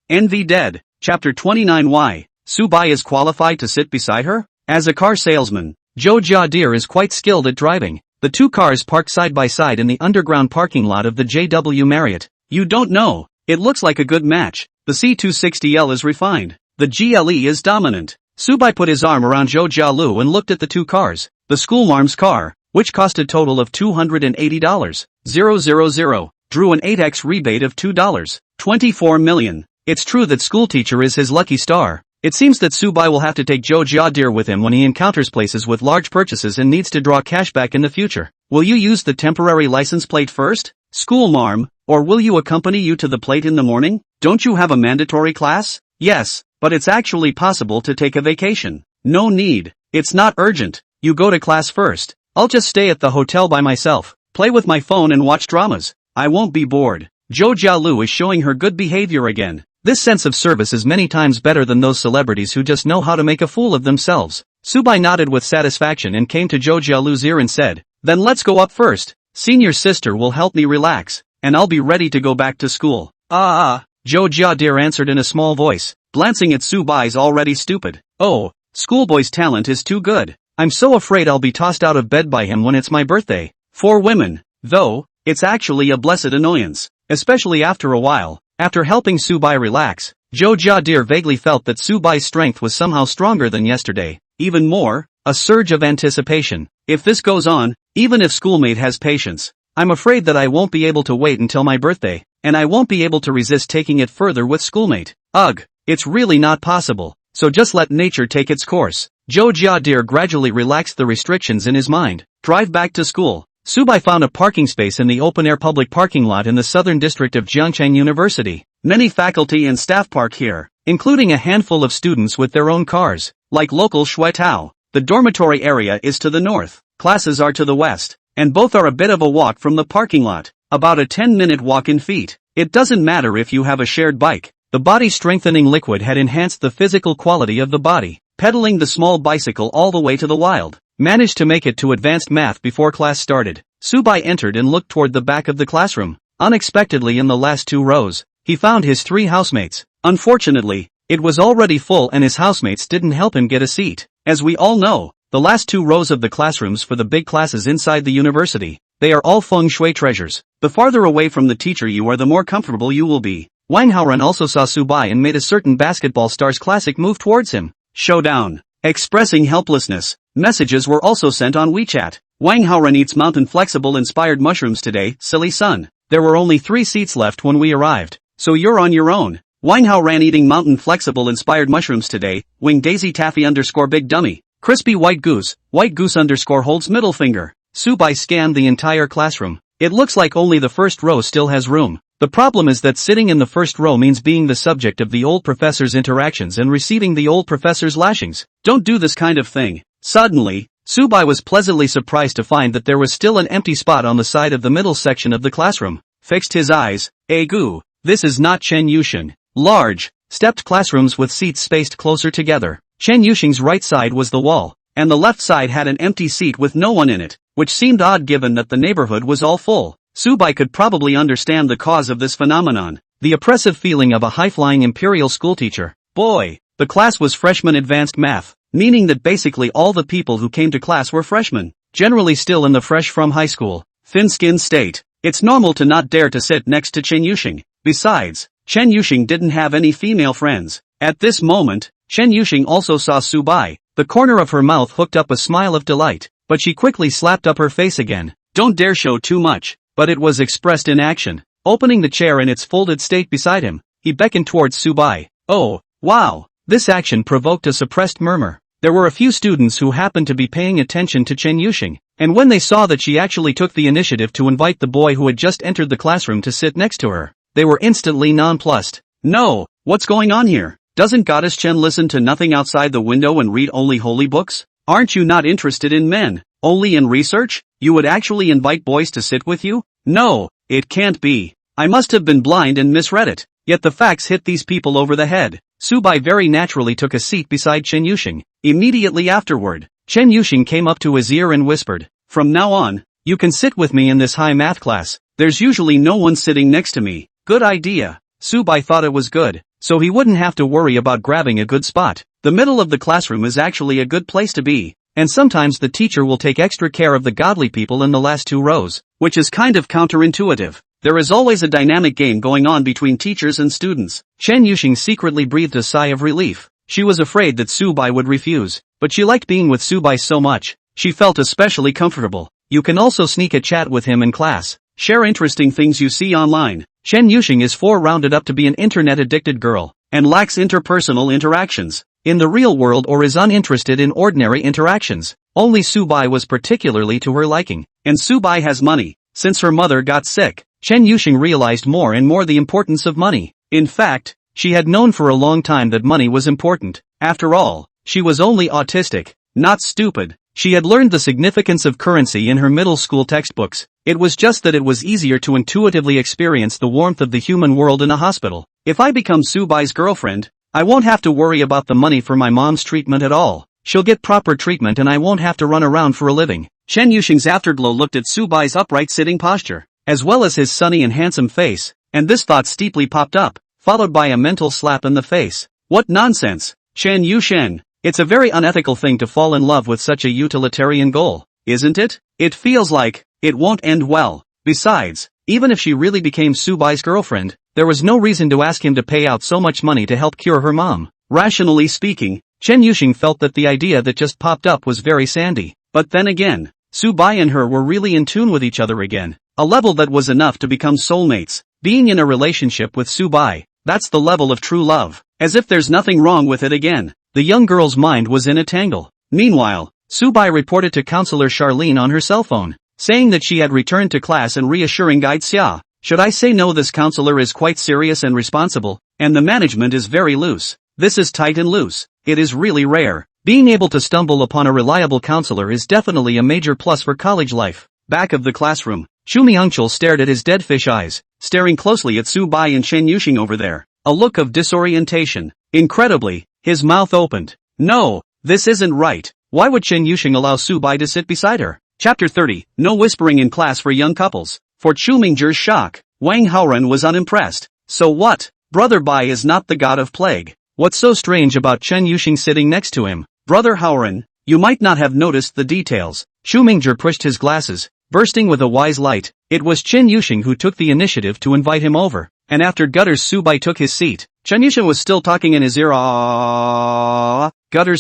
envy dead. Chapter 29. Why Subai is qualified to sit beside her? As a car salesman, Zhou Jiadir is quite skilled at driving. The two cars parked side by side in the underground parking lot of the JW Marriott. You don't know. It looks like a good match. The C260L is refined. The GLE is dominant. Subai put his arm around Zhou Jialu and looked at the two cars. The schoolmarm's car, which cost a total of $280,000, drew an 8x rebate of $2. 24 million. It's true that schoolteacher is his lucky star. It seems that Subai will have to take Zhou Jiadir with him when he encounters places with large purchases and needs to draw cash back in the future. Will you use the temporary license plate first, schoolmarm, or will you accompany you to the plate in the morning? Don't you have a mandatory class? Yes, but it's actually possible to take a vacation. No need. It's not urgent. You go to class first. I'll just stay at the hotel by myself. Play with my phone and watch dramas. I won't be bored. Zhou Jialu is showing her good behavior again. This sense of service is many times better than those celebrities who just know how to make a fool of themselves. Subai nodded with satisfaction and came to Zhou Jialu's ear and said, "Then let's go up first. Senior sister will help me relax, and I'll be ready to go back to school." Zhou Jiadir answered in a small voice, glancing at Subai's already stupid. "Oh, schoolboy's talent is too good. I'm so afraid I'll be tossed out of bed by him when it's my birthday. For women, though, it's actually a blessed annoyance, especially after a while." After helping Subai relax, Zhou Jiadir vaguely felt that Subai's strength was somehow stronger than yesterday. Even more, a surge of anticipation. If this goes on, even if schoolmate has patience, I'm afraid that I won't be able to wait until my birthday, and I won't be able to resist taking it further with schoolmate. Ugh, it's really not possible, so just let nature take its course. Zhou Jiadir gradually relaxed the restrictions in his mind. Drive back to school. Subai found a parking space in the open-air public parking lot in the southern district of Jiangcheng University. Many faculty and staff park here, including a handful of students with their own cars, like local Shuitao. The dormitory area is to the north, classes are to the west, and both are a bit of a walk from the parking lot, about a 10-minute walk in feet. It doesn't matter if you have a shared bike. The body-strengthening liquid had enhanced the physical quality of the body. Pedaling the small bicycle all the way to the wild, managed to make it to advanced math before class started. Subai entered and looked toward the back of the classroom. Unexpectedly, in the last 2 rows, he found his 3 housemates. Unfortunately, it was already full and his housemates didn't help him get a seat. As we all know, the last 2 rows of the classrooms for the big classes inside the university, they are all feng shui treasures. The farther away from the teacher you are, the more comfortable you will be. Wang Haoran also saw Subai and made a certain basketball star's classic move towards him. Showdown. Expressing helplessness. Messages were also sent on WeChat. Wang Haoran eats mountain flexible inspired mushrooms today, silly son. There were only 3 seats left when we arrived, so you're on your own. Wang Haoran eating mountain flexible inspired mushrooms today, wing daisy taffy _ big dummy. Crispy white goose _ holds middle finger. Subai scanned the entire classroom. It looks like only the first row still has room. The problem is that sitting in the first row means being the subject of the old professor's interactions and receiving the old professor's lashings. Don't do this kind of thing. Suddenly, Subai was pleasantly surprised to find that there was still an empty spot on the side of the middle section of the classroom. Fixed his eyes. Egu, this is not Chen Yusheng. Large, stepped classrooms with seats spaced closer together. Chen Yusheng's right side was the wall, and the left side had an empty seat with no one in it, which seemed odd given that the neighborhood was all full. Subai could probably understand the cause of this phenomenon, the oppressive feeling of a high-flying imperial schoolteacher. Boy, the class was freshman advanced math, meaning that basically all the people who came to class were freshmen, generally still in the fresh from high school, thin-skinned state. It's normal to not dare to sit next to Chen Yusheng. Besides, Chen Yusheng didn't have any female friends. At this moment, Chen Yusheng also saw Subai. The corner of her mouth hooked up a smile of delight, but she quickly slapped up her face again. Don't dare show too much. But it was expressed in action. Opening the chair in its folded state beside him, he beckoned towards Subai. Oh, wow! This action provoked a suppressed murmur. There were a few students who happened to be paying attention to Chen Yusheng, and when they saw that she actually took the initiative to invite the boy who had just entered the classroom to sit next to her, they were instantly nonplussed. No, what's going on here? Doesn't Goddess Chen listen to nothing outside the window and read only holy books? Aren't you not interested in men, only in research? You would actually invite boys to sit with you? No, it can't be. I must have been blind and misread it. Yet the facts hit these people over the head. Subai very naturally took a seat beside Chen Yusheng. Immediately afterward, Chen Yusheng came up to his ear and whispered, "From now on, you can sit with me in this high math class. There's usually no one sitting next to me." Good idea. Subai thought it was good, so he wouldn't have to worry about grabbing a good spot. The middle of the classroom is actually a good place to be. And sometimes the teacher will take extra care of the godly people in the last 2 rows, which is kind of counterintuitive. There is always a dynamic game going on between teachers and students. Chen Yusheng secretly breathed a sigh of relief. She was afraid that Subai would refuse, but she liked being with Subai so much, she felt especially comfortable. You can also sneak a chat with him in class, share interesting things you see online. Chen Yusheng is rounded up to be an internet-addicted girl, and lacks interpersonal interactions in the real world or is uninterested in ordinary interactions. Only Subai was particularly to her liking, and Subai has money. Since her mother got sick, Chen Yusheng realized more and more the importance of money. In fact, she had known for a long time that money was important. After all, she was only autistic, not stupid. She had learned the significance of currency in her middle school textbooks. It was just that it was easier to intuitively experience the warmth of the human world in a hospital. If I become Subai's girlfriend, I won't have to worry about the money for my mom's treatment at all. She'll get proper treatment and I won't have to run around for a living. Chen Yuxing's afterglow looked at Subai's upright sitting posture, as well as his sunny and handsome face, and this thought steeply popped up, followed by a mental slap in the face. What nonsense! Chen Yuxing! It's a very unethical thing to fall in love with such a utilitarian goal, isn't it? It feels like it won't end well. Besides, even if she really became Subai's girlfriend, there was no reason to ask him to pay out so much money to help cure her mom. Rationally speaking, Chen Yuxing felt that the idea that just popped up was very sandy. But then again, Subai and her were really in tune with each other again. A level that was enough to become soulmates. Being in a relationship with Subai, that's the level of true love. As if there's nothing wrong with it again. The young girl's mind was in a tangle. Meanwhile, Subai reported to Counselor Charlene on her cell phone, saying that she had returned to class and reassuring Guide Xia. Should I say no, this counselor is quite serious and responsible, and the management is very loose. This is tight and loose. It is really rare. Being able to stumble upon a reliable counselor is definitely a major plus for college life. Back of the classroom, Xu Miangchul stared at his dead fish eyes, staring closely at Subai and Chen Yuxing over there. A look of disorientation. Incredibly, his mouth opened. No, this isn't right. Why would Chen Yuxing allow Subai to sit beside her? Chapter 30, No whispering in class for young couples. For Chu Mingzhi's shock, Wang Haoren was unimpressed. So what? Brother Bai is not the god of plague. What's so strange about Chen Yuxing sitting next to him? Brother Haoren, you might not have noticed the details. Xu Mingzhi pushed his glasses, bursting with a wise light. It was Chen Yuxing who took the initiative to invite him over, and after Gutters Subai took his seat, Chen Yuxing was still talking in his ear. Gutters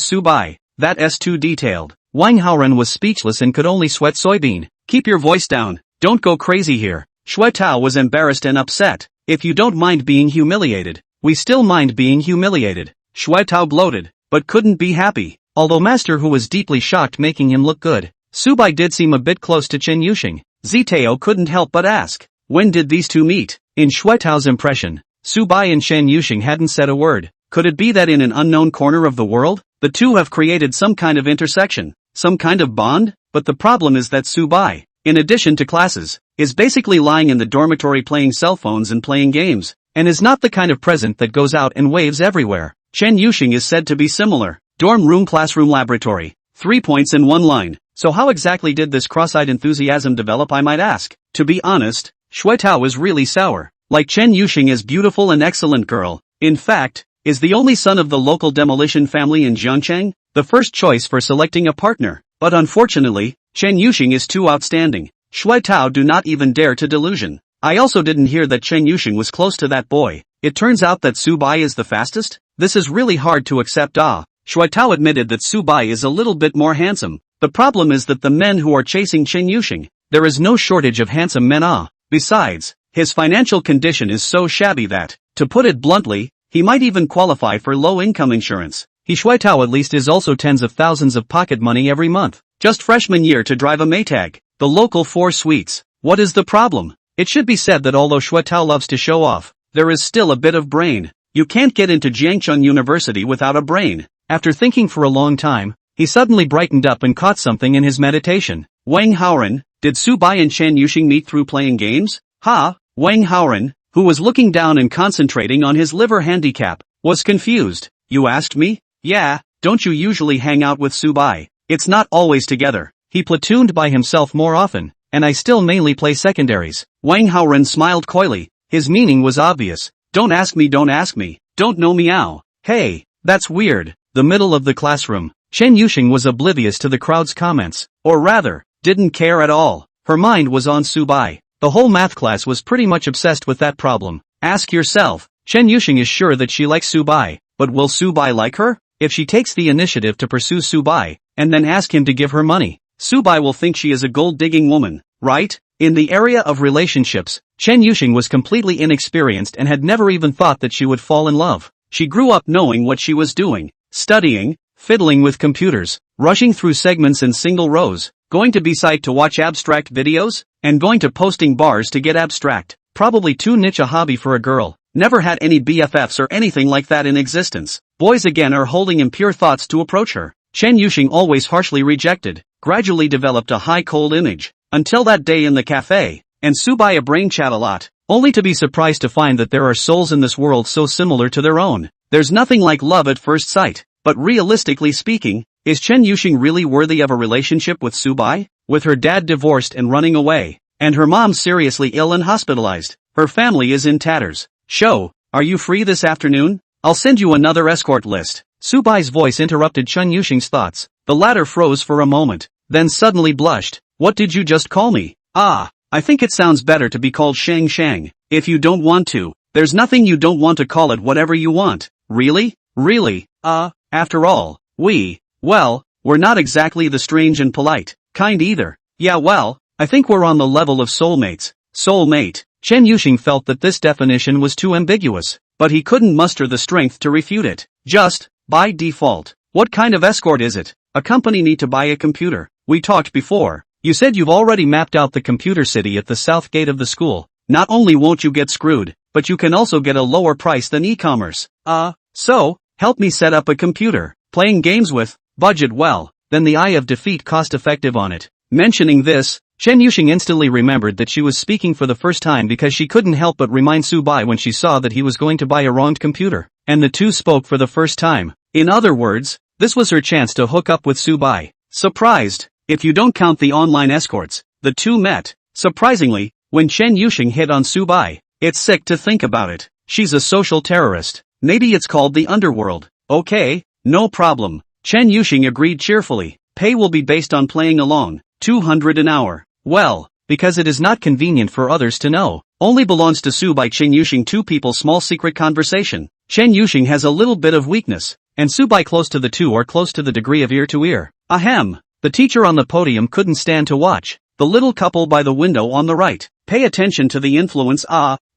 Subai, that's too detailed. Wang Haoren was speechless and could only sweat soybean. Keep your voice down, don't go crazy here. Shui Tao was embarrassed and upset. If you don't mind being humiliated, we still mind being humiliated. Shui Tao gloated, but couldn't be happy. Although Master Hu was deeply shocked making him look good, Subai did seem a bit close to Chen Yuxing. Zitao couldn't help but ask, when did these two meet? In Shui Tao's impression, Subai and Chen Yuxing hadn't said a word. Could it be that in an unknown corner of the world, the two have created some kind of intersection, some kind of bond? But the problem is that Subai, in addition to classes, is basically lying in the dormitory playing cell phones and playing games, and is not the kind of present that goes out and waves everywhere. Chen Yuxing is said to be similar. Dorm room, classroom, laboratory. 3 points in one line. So how exactly did this cross-eyed enthusiasm develop, I might ask? To be honest, Shui Tao is really sour. Like Chen Yuxing is beautiful and excellent girl. In fact, is the only son of the local demolition family in Jiangcheng, the first choice for selecting a partner. But unfortunately, Chen Yuxing is too outstanding. Shui Tao do not even dare to delusion. I also didn't hear that Chen Yuxing was close to that boy. It turns out that Subai is the fastest? This is really hard to accept. Shui Tao admitted that Subai is a little bit more handsome. The problem is that the men who are chasing Chen Yuxing, there is no shortage of handsome men. Besides, his financial condition is so shabby that, to put it bluntly, he might even qualify for low-income insurance. Shui Tao at least is also tens of thousands of pocket money every month. Just freshman year to drive a Maytag, the local 4 suites. What is the problem? It should be said that although Shui Tao loves to show off, there is still a bit of brain. You can't get into Jiangcheng University without a brain. After thinking for a long time, he suddenly brightened up and caught something in his meditation. Wang Haoren, did Subai and Chen Yuxing meet through playing games? Wang Haoren, who was looking down and concentrating on his liver handicap, was confused. You asked me? Yeah, don't you usually hang out with Subai? It's not always together. He platooned by himself more often, and I still mainly play secondaries. Wang Haoren smiled coyly. His meaning was obvious. Don't ask me, don't know meow. Hey, that's weird. The middle of the classroom. Chen Yuxing was oblivious to the crowd's comments, or rather, didn't care at all. Her mind was on Subai. The whole math class was pretty much obsessed with that problem. Ask yourself, Chen Yuxing is sure that she likes Subai, but will Subai like her? If she takes the initiative to pursue Subai, and then ask him to give her money, Subai will think she is a gold-digging woman, right? In the area of relationships, Chen Yuxing was completely inexperienced and had never even thought that she would fall in love. She grew up knowing what she was doing, studying, fiddling with computers, rushing through segments in single rows, going to B-site to watch abstract videos, and going to posting bars to get abstract. Probably too niche a hobby for a girl. Never had any BFFs or anything like that in existence. Boys again are holding impure thoughts to approach her. Chen Yuxing always harshly rejected, gradually developed a high cold image. until that day in the cafe, and Subaya brain chat a lot, only to be surprised to find that there are souls in this world so similar to their own. There's nothing like love at first sight, but realistically speaking, is Chen Yuxing really worthy of a relationship with Subai? With her dad divorced and running away, and her mom seriously ill and hospitalized, her family is in tatters. Are you free this afternoon? I'll send you another escort list. Subai's voice interrupted Chen Yuxing's thoughts. The latter froze for a moment, then suddenly blushed. What did you just call me? I think it sounds better to be called Shang Shang. If you don't want to, there's nothing you don't want to call it whatever you want. Really? Really? After all, we're not exactly the strange and polite kind either. Yeah, well, I think we're on the level of soulmates. Soulmate. Chen Yuxing felt that this definition was too ambiguous, but he couldn't muster the strength to refute it. Just, by default, what kind of escort is it? A company need to buy a computer. We talked before. You said you've already mapped out the computer city at the south gate of the school. Not only won't you get screwed, but you can also get a lower price than e-commerce. So, help me set up a computer. Playing games with, budget well, then the eye of defeat cost-effective on it. Mentioning this, Chen Yuxing instantly remembered that she was speaking for the first time because she couldn't help but remind Subai when she saw that he was going to buy a wronged computer, and the two spoke for the first time. In other words, this was her chance to hook up with Subai. Surprised, if you don't count the online escorts, the two met. Surprisingly, when Chen Yuxing hit on Subai, it's sick to think about it. She's a social terrorist. Maybe it's called the underworld. Okay, no problem. Chen Yuxing agreed cheerfully. Pay will be based on playing along. 200 an hour. Well, because it is not convenient for others to know, only belongs to Subai Chen Yuxing two people small secret conversation. Chen Yuxing has a little bit of weakness, and Subai close to the two are close to the degree of ear to ear. Ahem. The teacher on the podium couldn't stand to watch. The little couple by the window on the right. Pay attention to the influence.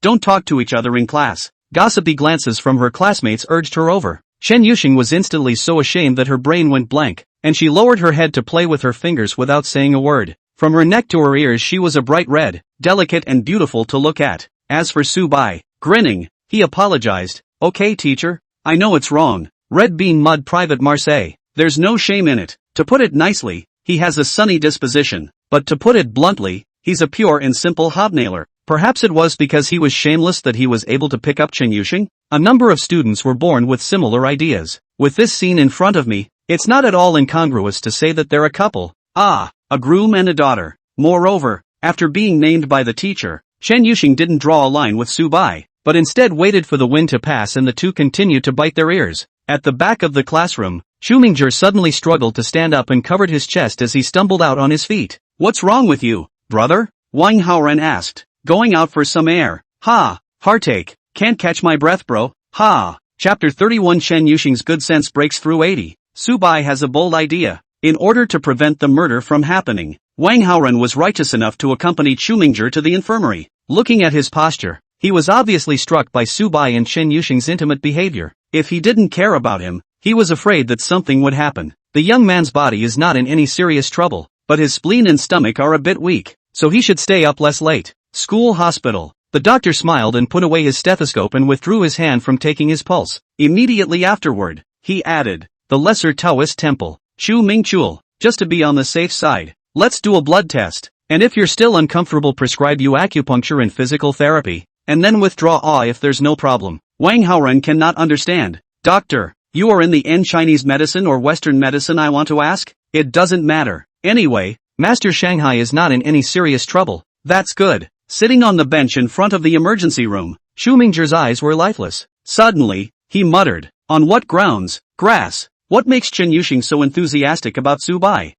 Don't talk to each other in class. Gossipy glances from her classmates urged her over. Chen Yuxing was instantly so ashamed that her brain went blank, and she lowered her head to play with her fingers without saying a word. From her neck to her ears she was a bright red, delicate and beautiful to look at. As for Subai, grinning, he apologized. Okay teacher, I know it's wrong. Red Bean Mud Private Marseille. There's no shame in it. To put it nicely, he has a sunny disposition, but to put it bluntly, he's a pure and simple hobnailer. Perhaps it was because he was shameless that he was able to pick up Chen Yuxing? A number of students were born with similar ideas. With this scene in front of me, it's not at all incongruous to say that they're a couple. A groom and a daughter. Moreover, after being named by the teacher, Chen Yuxing didn't draw a line with Subai, but instead waited for the wind to pass and the two continued to bite their ears. At the back of the classroom, Shumingzhi suddenly struggled to stand up and covered his chest as he stumbled out on his feet. What's wrong with you, brother? Wang Haoren asked. Going out for some air. Heartache. Can't catch my breath bro. Chapter 31 Chen Yuxing's good sense breaks through 80. Subai has a bold idea. In order to prevent the murder from happening, Wang Haoren was righteous enough to accompany Shumingzhi to the infirmary. Looking at his posture, he was obviously struck by Subai and Chen Yuxing's intimate behavior. If he didn't care about him, he was afraid that something would happen. The young man's body is not in any serious trouble, but his spleen and stomach are a bit weak, so he should stay up less late. School hospital. The doctor smiled and put away his stethoscope and withdrew his hand from taking his pulse. Immediately afterward, he added, the Lesser Taoist Temple, Chu Mingchul, just to be on the safe side. Let's do a blood test, and if you're still uncomfortable prescribe you acupuncture and physical therapy, and then withdraw if there's no problem. Wang Haoren cannot understand. Doctor, you are in the end Chinese medicine or Western medicine I want to ask? It doesn't matter. Anyway, Master Shanghai is not in any serious trouble. That's good. Sitting on the bench in front of the emergency room, Shumingzhi's eyes were lifeless. Suddenly, he muttered, on what grounds? Grass. What makes Chen Yuxing so enthusiastic about Subai?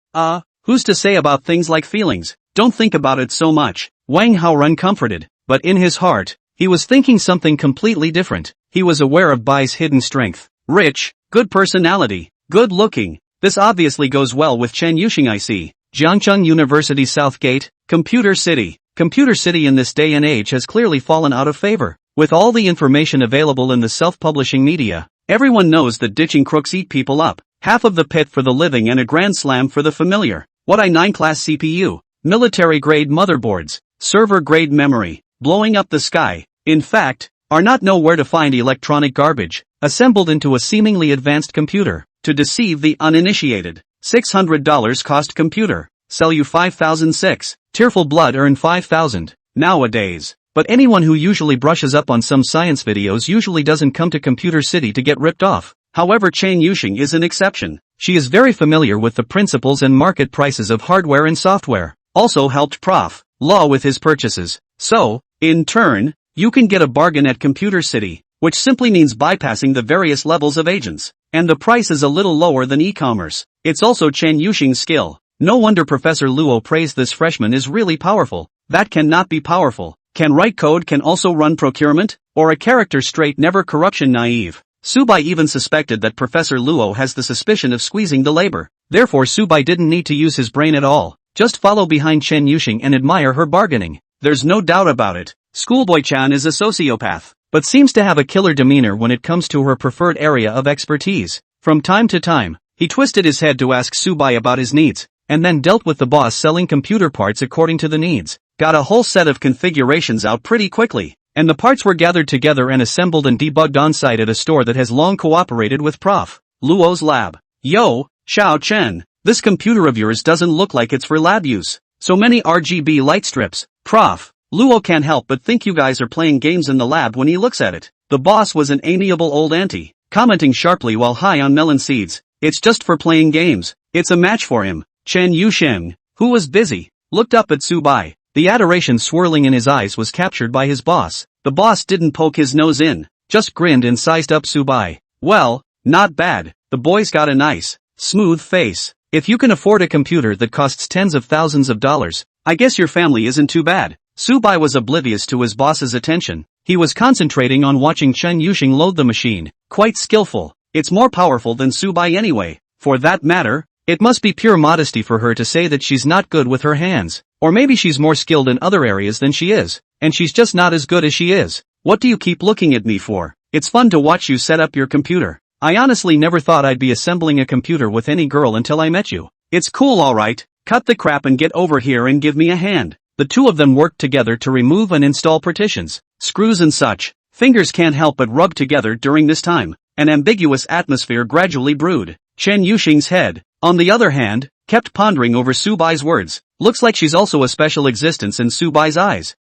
Who's to say about things like feelings? Don't think about it so much. Wang Haoren comforted, but in his heart, he was thinking something completely different. He was aware of Bai's hidden strength. Rich, good personality, good looking. This obviously goes well with Chen Yuxing I see. Jiangcheng University South Gate, Computer City. Computer City in this day and age has clearly fallen out of favor. With all the information available in the self-publishing media, everyone knows that ditching crooks eat people up. Half of the pit for the living and a grand slam for the familiar. What i9 class CPU, military-grade motherboards, server-grade memory, blowing up the sky. In fact, are not know where to find electronic garbage, assembled into a seemingly advanced computer, to deceive the uninitiated. $600 cost computer, sell you 5,006. Tearful blood earned 5,000. Nowadays. But anyone who usually brushes up on some science videos usually doesn't come to Computer City to get ripped off. However, Chen Yuxing is an exception. She is very familiar with the principles and market prices of hardware and software. Also helped Prof. Law with his purchases. So, in turn, you can get a bargain at Computer City, which simply means bypassing the various levels of agents. And the price is a little lower than e-commerce. It's also Chen Yuxing's skill. No wonder Professor Luo praised this freshman is really powerful. That cannot be powerful. Can write code, can also run procurement? Or a character straight never corruption naive? Subai even suspected that Professor Luo has the suspicion of squeezing the labor. Therefore Subai didn't need to use his brain at all. Just follow behind Chen Yuxing and admire her bargaining. There's no doubt about it. Schoolboy Chan is a sociopath, but seems to have a killer demeanor when it comes to her preferred area of expertise. From time to time, he twisted his head to ask Subai about his needs, and then dealt with the boss selling computer parts according to the needs. Got a whole set of configurations out pretty quickly, and the parts were gathered together and assembled and debugged on-site at a store that has long cooperated with Prof. Luo's lab. Yo, Xiao Chen, this computer of yours doesn't look like it's for lab use. So many RGB light strips. Prof. Luo can't help but think you guys are playing games in the lab when he looks at it. The boss was an amiable old auntie, commenting sharply while high on melon seeds. It's just for playing games. It's a match for him. Chen Yuxing, who was busy, looked up at Subai. The adoration swirling in his eyes was captured by his boss. The boss didn't poke his nose in, just grinned and sized up Subai. Well, not bad. The boy's got a nice, smooth face. If you can afford a computer that costs tens of thousands of dollars, I guess your family isn't too bad. Subai was oblivious to his boss's attention. He was concentrating on watching Chen Yuxing load the machine. Quite skillful. It's more powerful than Subai anyway. For that matter, it must be pure modesty for her to say that she's not good with her hands. Or maybe she's more skilled in other areas than she is, and she's just not as good as she is. What do you keep looking at me for? It's fun to watch you set up your computer. I honestly never thought I'd be assembling a computer with any girl until I met you. It's cool, alright. Cut the crap and get over here and give me a hand. The two of them worked together to remove and install partitions, screws and such. Fingers can't help but rub together during this time. An ambiguous atmosphere gradually brewed. Chen Yuxing's head, on the other hand, kept pondering over Subai's words. Looks like she's also a special existence in Subai's eyes.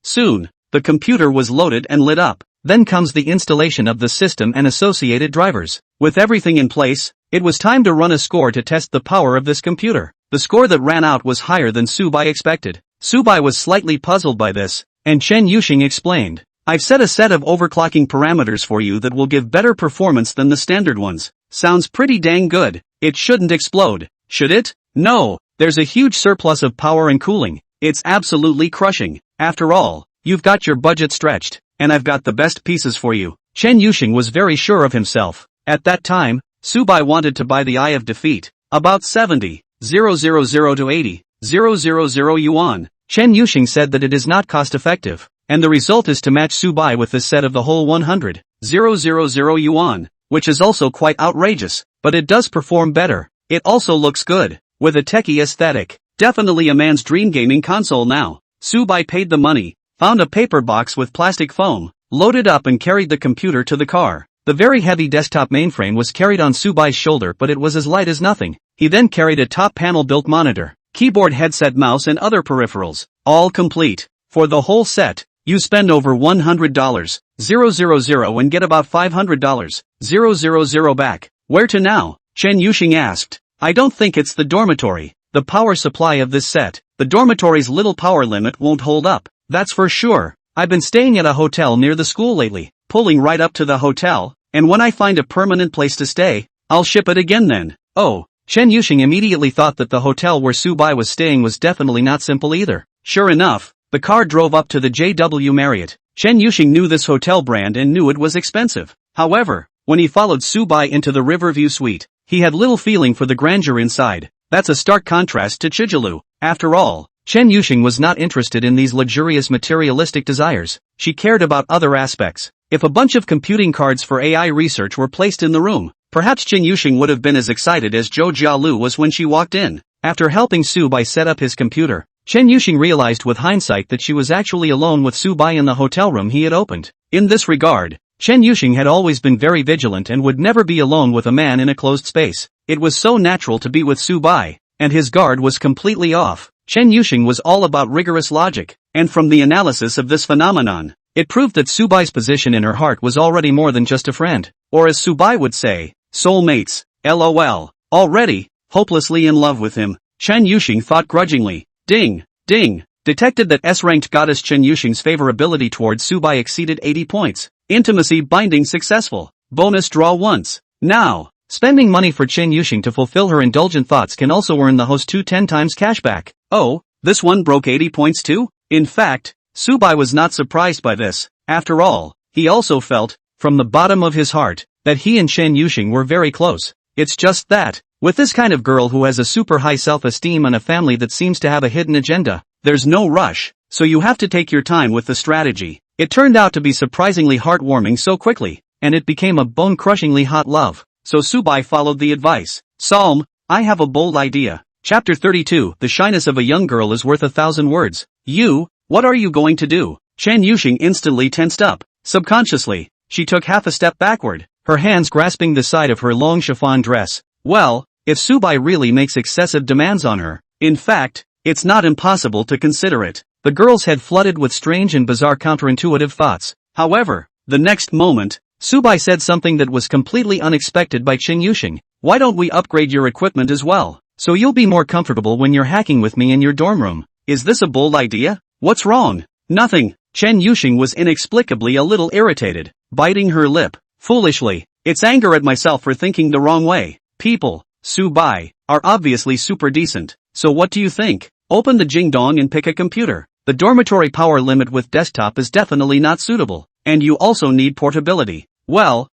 Soon, the computer was loaded and lit up. Then comes the installation of the system and associated drivers. With everything in place, it was time to run a score to test the power of this computer. The score that ran out was higher than Subai expected. Subai was slightly puzzled by this, and Chen Yuxing explained. I've set a set of overclocking parameters for you that will give better performance than the standard ones. Sounds pretty dang good. It shouldn't explode, should it? No, there's a huge surplus of power and cooling. It's absolutely crushing. After all, you've got your budget stretched, and I've got the best pieces for you. Chen Yuxing was very sure of himself. At that time, Subai wanted to buy the Eye of Defeat, about 70,000 to 80,000 yuan. Chen Yuxing said that it is not cost effective, and the result is to match Subai with this set of the whole 100,000 yuan, which is also quite outrageous, but it does perform better. It also looks good, with a techie aesthetic. Definitely a man's dream gaming console now. Subai paid the money, found a paper box with plastic foam, loaded up and carried the computer to the car. The very heavy desktop mainframe was carried on Subai's shoulder, but it was as light as nothing. He then carried a top panel built monitor, keyboard, headset, mouse and other peripherals, all complete. For the whole set, you spend over $100,000 and get about $500,000 back. Where to now? Chen Yuxing asked. I don't think it's the dormitory. The power supply of this set, the dormitory's little power limit won't hold up. That's for sure. I've been staying at a hotel near the school lately, pulling right up to the hotel, and when I find a permanent place to stay, I'll ship it again then. Oh, Chen Yuxing immediately thought that the hotel where Subai was staying was definitely not simple either. Sure enough, the car drove up to the JW Marriott. Chen Yuxing knew this hotel brand and knew it was expensive. However, when he followed Subai into the Riverview suite, he had little feeling for the grandeur inside. That's a stark contrast to Chijilu. After all, Chen Yuxing was not interested in these luxurious materialistic desires. She cared about other aspects. If a bunch of computing cards for AI research were placed in the room, perhaps Chen Yuxing would have been as excited as Zhou Jialu was when she walked in. After helping Subai set up his computer, Chen Yuxing realized with hindsight that she was actually alone with Subai in the hotel room he had opened. In this regard, Chen Yuxing had always been very vigilant and would never be alone with a man in a closed space. It was so natural to be with Subai, and his guard was completely off. Chen Yuxing was all about rigorous logic, and from the analysis of this phenomenon, it proved that Subai's position in her heart was already more than just a friend, or as Subai would say, soulmates, lol. Already, hopelessly in love with him, Chen Yuxing thought grudgingly. Ding, ding, detected that S-ranked goddess Chen Yuxing's favorability towards Subai exceeded 80 points. Intimacy binding successful. Bonus draw once. Now, spending money for Chen Yuxing to fulfill her indulgent thoughts can also earn the host 10 times cashback. Oh, this one broke 80 points too? In fact, Subai was not surprised by this. After all, he also felt, from the bottom of his heart, that he and Chen Yuxing were very close. It's just that, with this kind of girl who has a super high self-esteem and a family that seems to have a hidden agenda, there's no rush, so you have to take your time with the strategy. It turned out to be surprisingly heartwarming so quickly, and it became a bone-crushingly hot love. So Subai followed the advice. Psalm, I have a bold idea. Chapter 32, The shyness of a young girl is worth 1,000 words. What are you going to do? Chen Yuxing instantly tensed up. Subconsciously, she took half a step backward, her hands grasping the side of her long chiffon dress. Well, if Subai really makes excessive demands on her, in fact, it's not impossible to consider it. The girl's head flooded with strange and bizarre counterintuitive thoughts. However, the next moment, Subai said something that was completely unexpected by Chen Yuxing. Why don't we upgrade your equipment as well, so you'll be more comfortable when you're hacking with me in your dorm room? Is this a bold idea? What's wrong? Nothing. Chen Yuxing was inexplicably a little irritated, biting her lip. Foolishly, it's anger at myself for thinking the wrong way. People, Subai, are obviously super decent, so what do you think? Open the Jingdong and pick a computer. The dormitory power limit with desktop is definitely not suitable, and you also need portability. Well,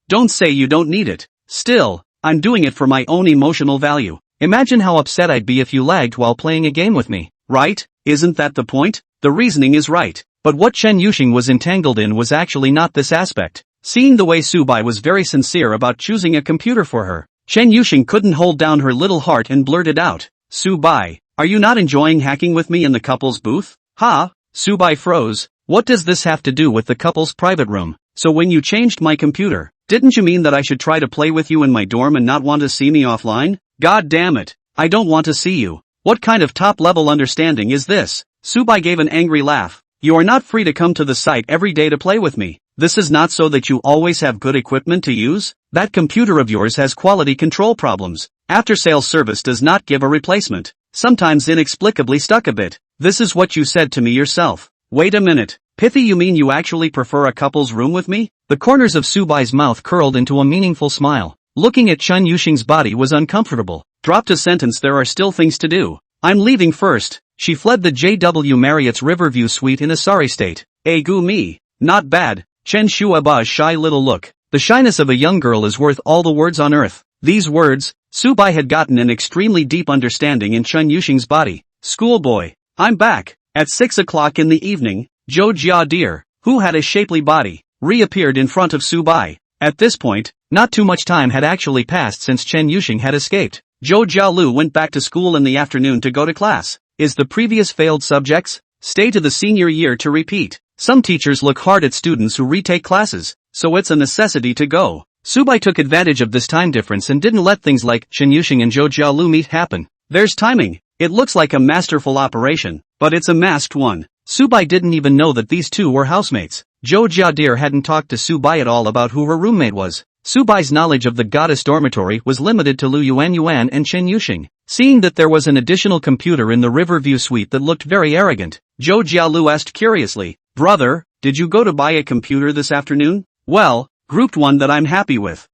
don't say you don't need it. Still, I'm doing it for my own emotional value. Imagine how upset I'd be if you lagged while playing a game with me, right? Isn't that the point? The reasoning is right, but what Chen Yuxing was entangled in was actually not this aspect. Seeing the way Subai was very sincere about choosing a computer for her, Chen Yuxing couldn't hold down her little heart and blurted out, Subai, are you not enjoying hacking with me in the couple's booth? Ha? Subai froze. What does this have to do with the couple's private room? So when you changed my computer, didn't you mean that I should try to play with you in my dorm and not want to see me offline? God damn it, I don't want to see you. What kind of top-level understanding is this? Subai gave an angry laugh. You are not free to come to the site every day to play with me. This is not so that you always have good equipment to use. That computer of yours has quality control problems. After-sales service does not give a replacement. Sometimes inexplicably stuck a bit. This is what you said to me yourself. Wait a minute. Pithy, you mean you actually prefer a couple's room with me? The corners of Subai's mouth curled into a meaningful smile. Looking at Chen Yuxing's body was uncomfortable. Dropped a sentence, there are still things to do. I'm leaving first. She fled the JW Marriott's Riverview suite in a sorry state. Egu me. Not bad. Chen Shuaba's shy little look. The shyness of a young girl is worth all the words on earth. These words, Subai had gotten an extremely deep understanding in Chen Yuxing's body. Schoolboy. I'm back. At 6 o'clock in the evening, Zhou Jiadir, who had a shapely body, reappeared in front of Subai. At this point, not too much time had actually passed since Chen Yuxing had escaped. Zhou Jialu went back to school in the afternoon to go to class. Is the previous failed subjects? Stay to the senior year to repeat. Some teachers look hard at students who retake classes, so it's a necessity to go. Subai took advantage of this time difference and didn't let things like Chen Yuxing and Zhou Jialu meet happen. There's timing. It looks like a masterful operation, but it's a masked one. Subai didn't even know that these two were housemates. Zhou Jiadir hadn't talked to Subai at all about who her roommate was. Subai's knowledge of the goddess dormitory was limited to Lu Yuan and Chen Yuxing. Seeing that there was an additional computer in the Riverview suite that looked very arrogant, Zhou Jialu asked curiously, Brother, did you go to buy a computer this afternoon? Well, grouped one that I'm happy with.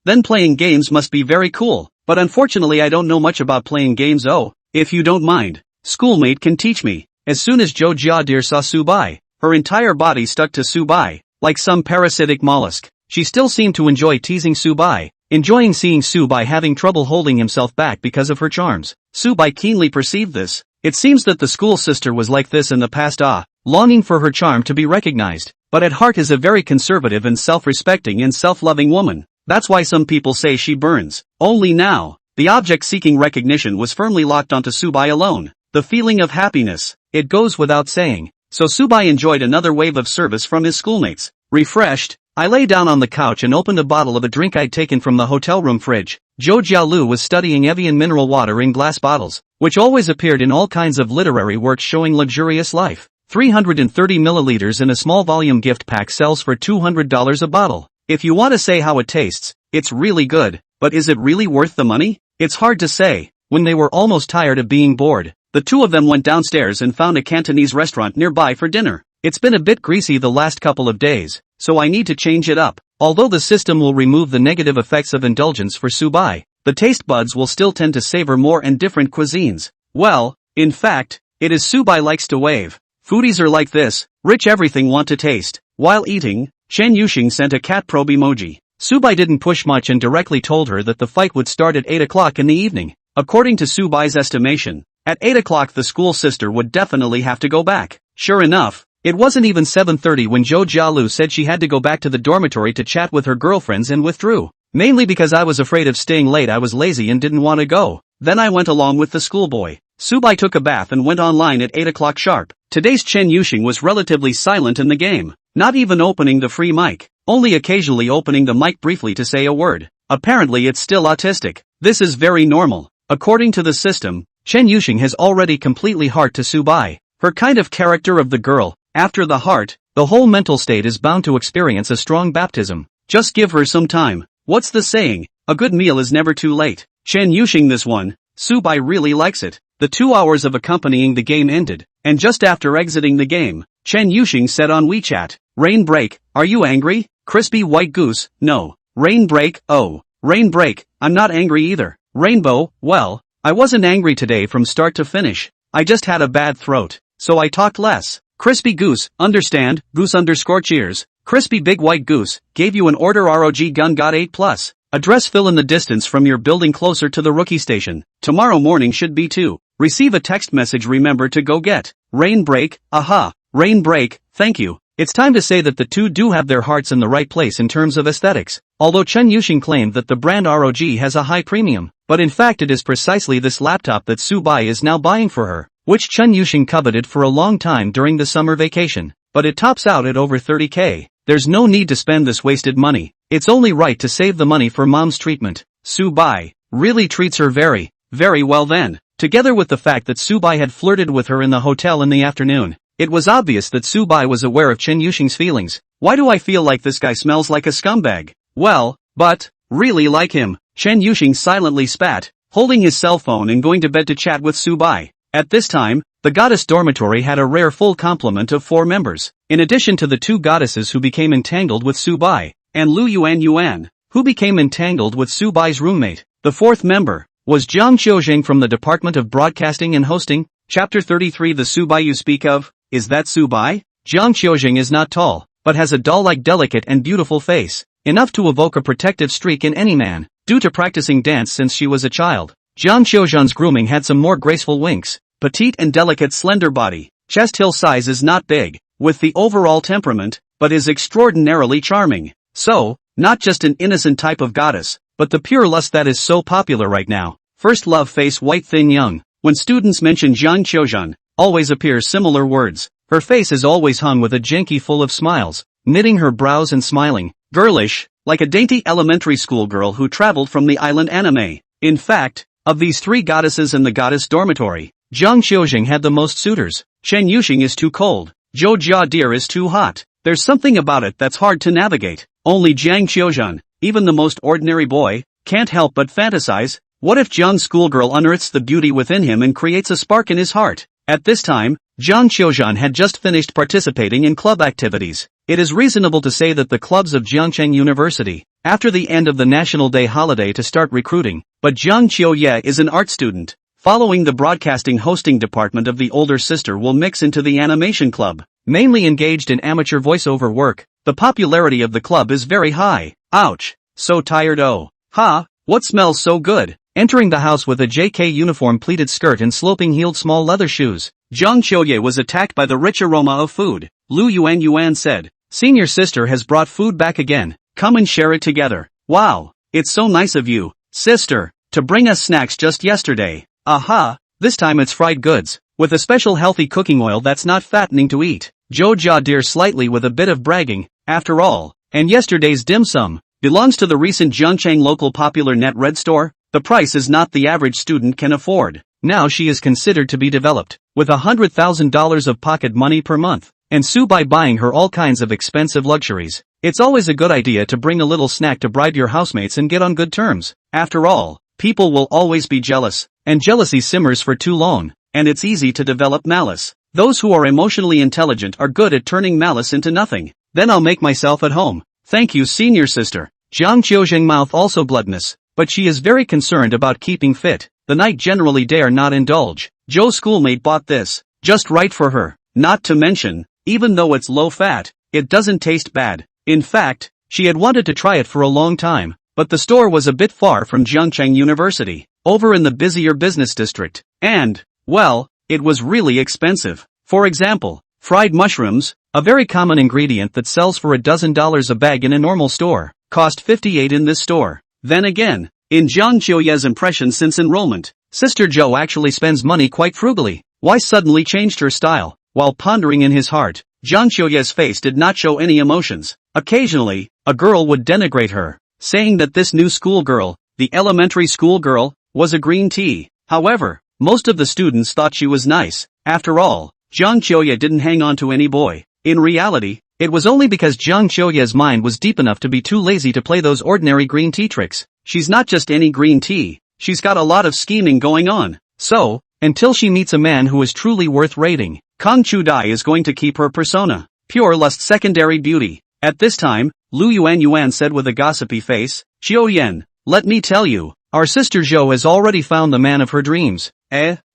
Then playing games must be very cool, but unfortunately I don't know much about playing games. Oh, if you don't mind, schoolmate can teach me. As soon as Zhou Jiadir saw Subai, her entire body stuck to Subai, like some parasitic mollusk. She still seemed to enjoy teasing Subai, enjoying seeing Subai having trouble holding himself back because of her charms. Subai keenly perceived this. It seems that the school sister was like this in the past, longing for her charm to be recognized, but at heart is a very conservative and self-respecting and self-loving woman. That's why some people say she burns. Only now, the object seeking recognition was firmly locked onto Subai alone. The feeling of happiness, it goes without saying. So Subai enjoyed another wave of service from his schoolmates. Refreshed, I lay down on the couch and opened a bottle of a drink I'd taken from the hotel room fridge. Zhou Jialu was studying Evian mineral water in glass bottles. which always appeared in all kinds of literary works showing luxurious life. 330 milliliters in a small volume gift pack sells for $200 a bottle. If you want to say how it tastes, it's really good, but is it really worth the money? It's hard to say. When they were almost tired of being bored, the two of them went downstairs and found a Cantonese restaurant nearby for dinner. It's been a bit greasy the last couple of days, so I need to change it up. Although the system will remove the negative effects of indulgence for Subai, the taste buds will still tend to savor more and different cuisines. Well, in fact, it is Subai likes to wave. Foodies are like this, rich everything want to taste. While eating, Chen Yuxing sent a cat probe emoji. Subai didn't push much and directly told her that the fight would start at 8 o'clock in the evening. According to Subai's estimation, at 8 o'clock the school sister would definitely have to go back. Sure enough, it wasn't even 7:30 when Zhou Jialu said she had to go back to the dormitory to chat with her girlfriends and withdrew. Mainly because I was afraid of staying late. I was lazy and didn't want to go. Then I went along with the schoolboy. Subai took a bath and went online at 8 o'clock sharp. Today's Chen Yuxing was relatively silent in the game, not even opening the free mic, only occasionally opening the mic briefly to say a word. Apparently it's still autistic. This is very normal. According to the system, Chen Yuxing has already completely heart to Subai. Her kind of character of the girl, after the heart, the whole mental state is bound to experience a strong baptism. Just give her some time. What's the saying? A good meal is never too late. Chen Yuxing this one, Subai really likes it. The 2 hours of accompanying the game ended, and just after exiting the game, Chen Yuxing said on WeChat, "Rain break, are you angry? Crispy white goose, no. Rain break, oh. Rain break, I'm not angry either. Rainbow, well, I wasn't angry today from start to finish. I just had a bad throat, so I talked less. Crispy goose, understand, goose_cheers. Crispy big white goose, gave you an order ROG gun got 8+. Address fill in the distance from your building closer to the rookie station. Tomorrow morning should be 2. Receive a text message remember to go get. Rain break, aha. Rain break, thank you." It's time to say that the two do have their hearts in the right place in terms of aesthetics. Although Chen Yuxing claimed that the brand ROG has a high premium, but in fact it is precisely this laptop that Subai is now buying for her, which Chen Yuxing coveted for a long time during the summer vacation. But it tops out at over 30k. There's no need to spend this wasted money. It's only right to save the money for mom's treatment. Subai really treats her very, very well then. Together with the fact that Subai had flirted with her in the hotel in the afternoon, it was obvious that Subai was aware of Chen Yuxing's feelings. Why do I feel like this guy smells like a scumbag? Well, but, really like him. Chen Yuxing silently spat, holding his cell phone and going to bed to chat with Subai. At this time, the goddess dormitory had a rare full complement of 4 members, in addition to the 2 goddesses who became entangled with Subai, and Lu Yuan, who became entangled with Subai's roommate. The 4th member was Jiang Qiuzheng from the Department of Broadcasting and Hosting. Chapter 33 The Subai you speak of, is that Subai? Jiang Qiuzheng is not tall, but has a doll-like delicate and beautiful face, enough to evoke a protective streak in any man, due to practicing dance since she was a child. Jiang Qiuzheng's grooming had some more graceful winks, petite and delicate slender body, chest hill size is not big, with the overall temperament, but is extraordinarily charming. So, not just an innocent type of goddess, but the pure lust that is so popular right now. First love face white thin young. When students mention Jiang Qiuzheng, always appears similar words. Her face is always hung with a jinky full of smiles, knitting her brows and smiling, girlish, like a dainty elementary school girl who traveled from the island anime. In fact, of these 3 goddesses in the goddess dormitory, Jiang Qiuzheng had the most suitors. Chen Yuxing is too cold. Zhou Jiadir is too hot. There's something about it that's hard to navigate. Only Jiang Qiuzheng, even the most ordinary boy, can't help but fantasize. What if Jiang's schoolgirl unearths the beauty within him and creates a spark in his heart? At this time, Jiang Qiuzheng had just finished participating in club activities. It is reasonable to say that the clubs of Jiangcheng University, after the end of the National Day holiday to start recruiting, but Jiang Qiuye is an art student. Following the broadcasting hosting department of the older sister will mix into the animation club, mainly engaged in amateur voiceover work. The popularity of the club is very high. Ouch. So tired oh. Ha, what smells so good? Entering the house with a JK uniform pleated skirt and sloping heeled small leather shoes, Jiang Qiuye was attacked by the rich aroma of food. Lu Yuan said, "Senior sister has brought food back again. Come and share it together." Wow, it's so nice of you, sister, to bring us snacks just yesterday. Aha, this time it's fried goods, with a special healthy cooking oil that's not fattening to eat. Zhou Jiadir slightly with a bit of bragging, after all, and yesterday's dim sum, belongs to the recent Jiangcheng local popular net red store. The price is not the average student can afford. Now she is considered to be developed, with $100,000 of pocket money per month, and Subai buying her all kinds of expensive luxuries. It's always a good idea to bring a little snack to bribe your housemates and get on good terms. After all, people will always be jealous, and jealousy simmers for too long, and it's easy to develop malice. Those who are emotionally intelligent are good at turning malice into nothing. Then I'll make myself at home. Thank you, senior sister. Jiang Qiuzheng mouth also gluttonous, but she is very concerned about keeping fit. The night generally dare not indulge. Joe's schoolmate bought this, just right for her. Not to mention, even though it's low fat, it doesn't taste bad. In fact, she had wanted to try it for a long time, but the store was a bit far from Jiangcheng University, over in the busier business district, and, well, it was really expensive. For example, fried mushrooms, a very common ingredient that sells for $12 a bag in a normal store, cost 58 in this store. Then again, in Jiang Qiuye's impression since enrollment, Sister Joe actually spends money quite frugally. Why suddenly changed her style? While pondering in his heart, Jiang Qiuye's face did not show any emotions. Occasionally, a girl would denigrate her, saying that this new schoolgirl, the elementary schoolgirl, was a green tea. However, most of the students thought she was nice. After all, Jiang Qiuye didn't hang on to any boy. In reality, it was only because Jiang Qiuye's mind was deep enough to be too lazy to play those ordinary green tea tricks. She's not just any green tea, she's got a lot of scheming going on. So, until she meets a man who is truly worth rating, Kang Chu-dai is going to keep her persona, pure lust secondary beauty. At this time, Lu Yuan said with a gossipy face, Qiuyan, let me tell you, our sister Zhou has already found the man of her dreams.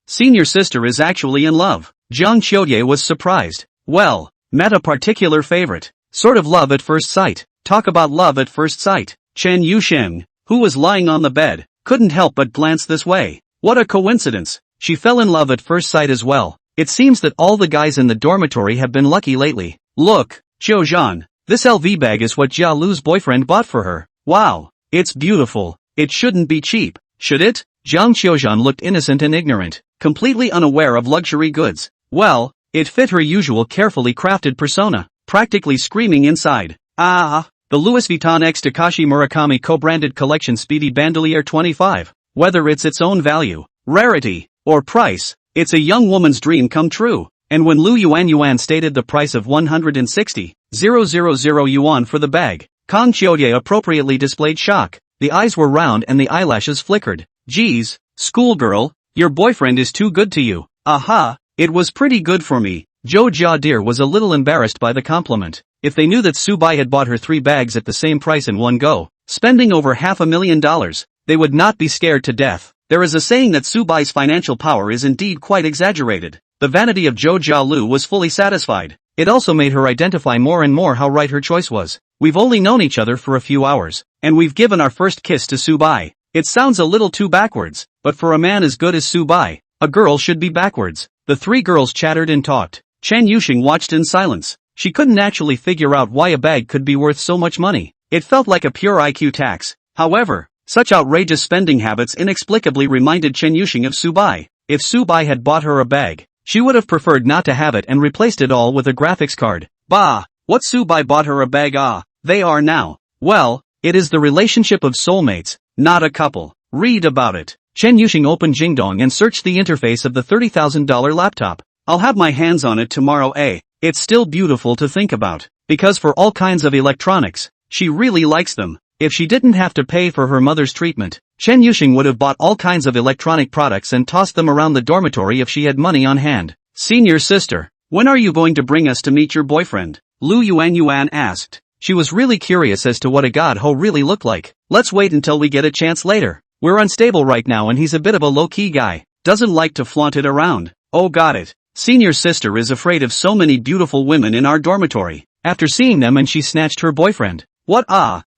Senior sister is actually in love. Jiang Qiuye was surprised. Well, met a particular favorite. Sort of love at first sight. Talk about love at first sight. Chen Yusheng, who was lying on the bed, couldn't help but glance this way. What a coincidence. She fell in love at first sight as well. It seems that all the guys in the dormitory have been lucky lately. Look, Qiuzhan, this LV bag is what Jia Lu's boyfriend bought for her. Wow, it's beautiful. It shouldn't be cheap, should it? Jiang Qiuzhan looked innocent and ignorant, completely unaware of luxury goods. Well, it fit her usual carefully crafted persona, practically screaming inside. The Louis Vuitton x Takashi Murakami co-branded collection Speedy Bandolier 25. Whether it's its own value, rarity, or price, it's a young woman's dream come true. And when Lu Yuan stated the price of 160,000 yuan for the bag, Kang Qiuye appropriately displayed shock. The eyes were round and the eyelashes flickered. Geez, schoolgirl, your boyfriend is too good to you. Aha, it was pretty good for me. Zhou Jiadir was a little embarrassed by the compliment. If they knew that Subai had bought her 3 bags at the same price in one go, spending over $500,000, they would not be scared to death. There is a saying that Subai's financial power is indeed quite exaggerated. The vanity of Zhou Jialu was fully satisfied. It also made her identify more and more how right her choice was. We've only known each other for a few hours, and we've given our first kiss to Subai. It sounds a little too backwards, but for a man as good as Subai, a girl should be backwards. The 3 girls chattered and talked. Chen Yusheng watched in silence. She couldn't actually figure out why a bag could be worth so much money. It felt like a pure IQ tax. However, such outrageous spending habits inexplicably reminded Chen Yusheng of Subai. If Subai had bought her a bag, she would have preferred not to have it and replaced it all with a graphics card. Bah! What Subai bought her a bag? They are now. Well, it is the relationship of soulmates, not a couple. Read about it. Chen Yusheng opened Jingdong and searched the interface of the $30,000 laptop. I'll have my hands on it tomorrow. It's still beautiful to think about. Because for all kinds of electronics, she really likes them. If she didn't have to pay for her mother's treatment, Chen Yusheng would have bought all kinds of electronic products and tossed them around the dormitory if she had money on hand. Senior sister, when are you going to bring us to meet your boyfriend? Lu Yuan asked. She was really curious as to what a god ho really looked like. Let's wait until we get a chance later. We're unstable right now and he's a bit of a low-key guy. Doesn't like to flaunt it around. Oh, got it. Senior sister is afraid of so many beautiful women in our dormitory. After seeing them and she snatched her boyfriend. What?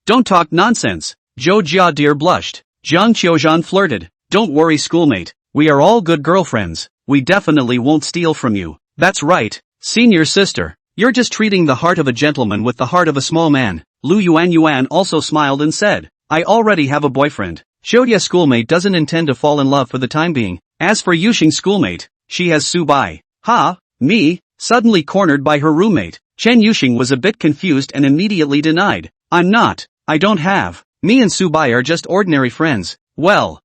Don't talk nonsense. Zhou Jiadir blushed. Jiang Qiuzhan flirted. Don't worry, schoolmate. We are all good girlfriends. We definitely won't steal from you. That's right, senior sister. You're just treating the heart of a gentleman with the heart of a small man. Lu Yuan also smiled and said, I already have a boyfriend. Xiudia schoolmate doesn't intend to fall in love for the time being. As for Yusheng schoolmate, she has Subai. Me? Suddenly cornered by her roommate. Chen Yusheng was a bit confused and immediately denied. I'm not. I don't have. Me and Subai are just ordinary friends. Well,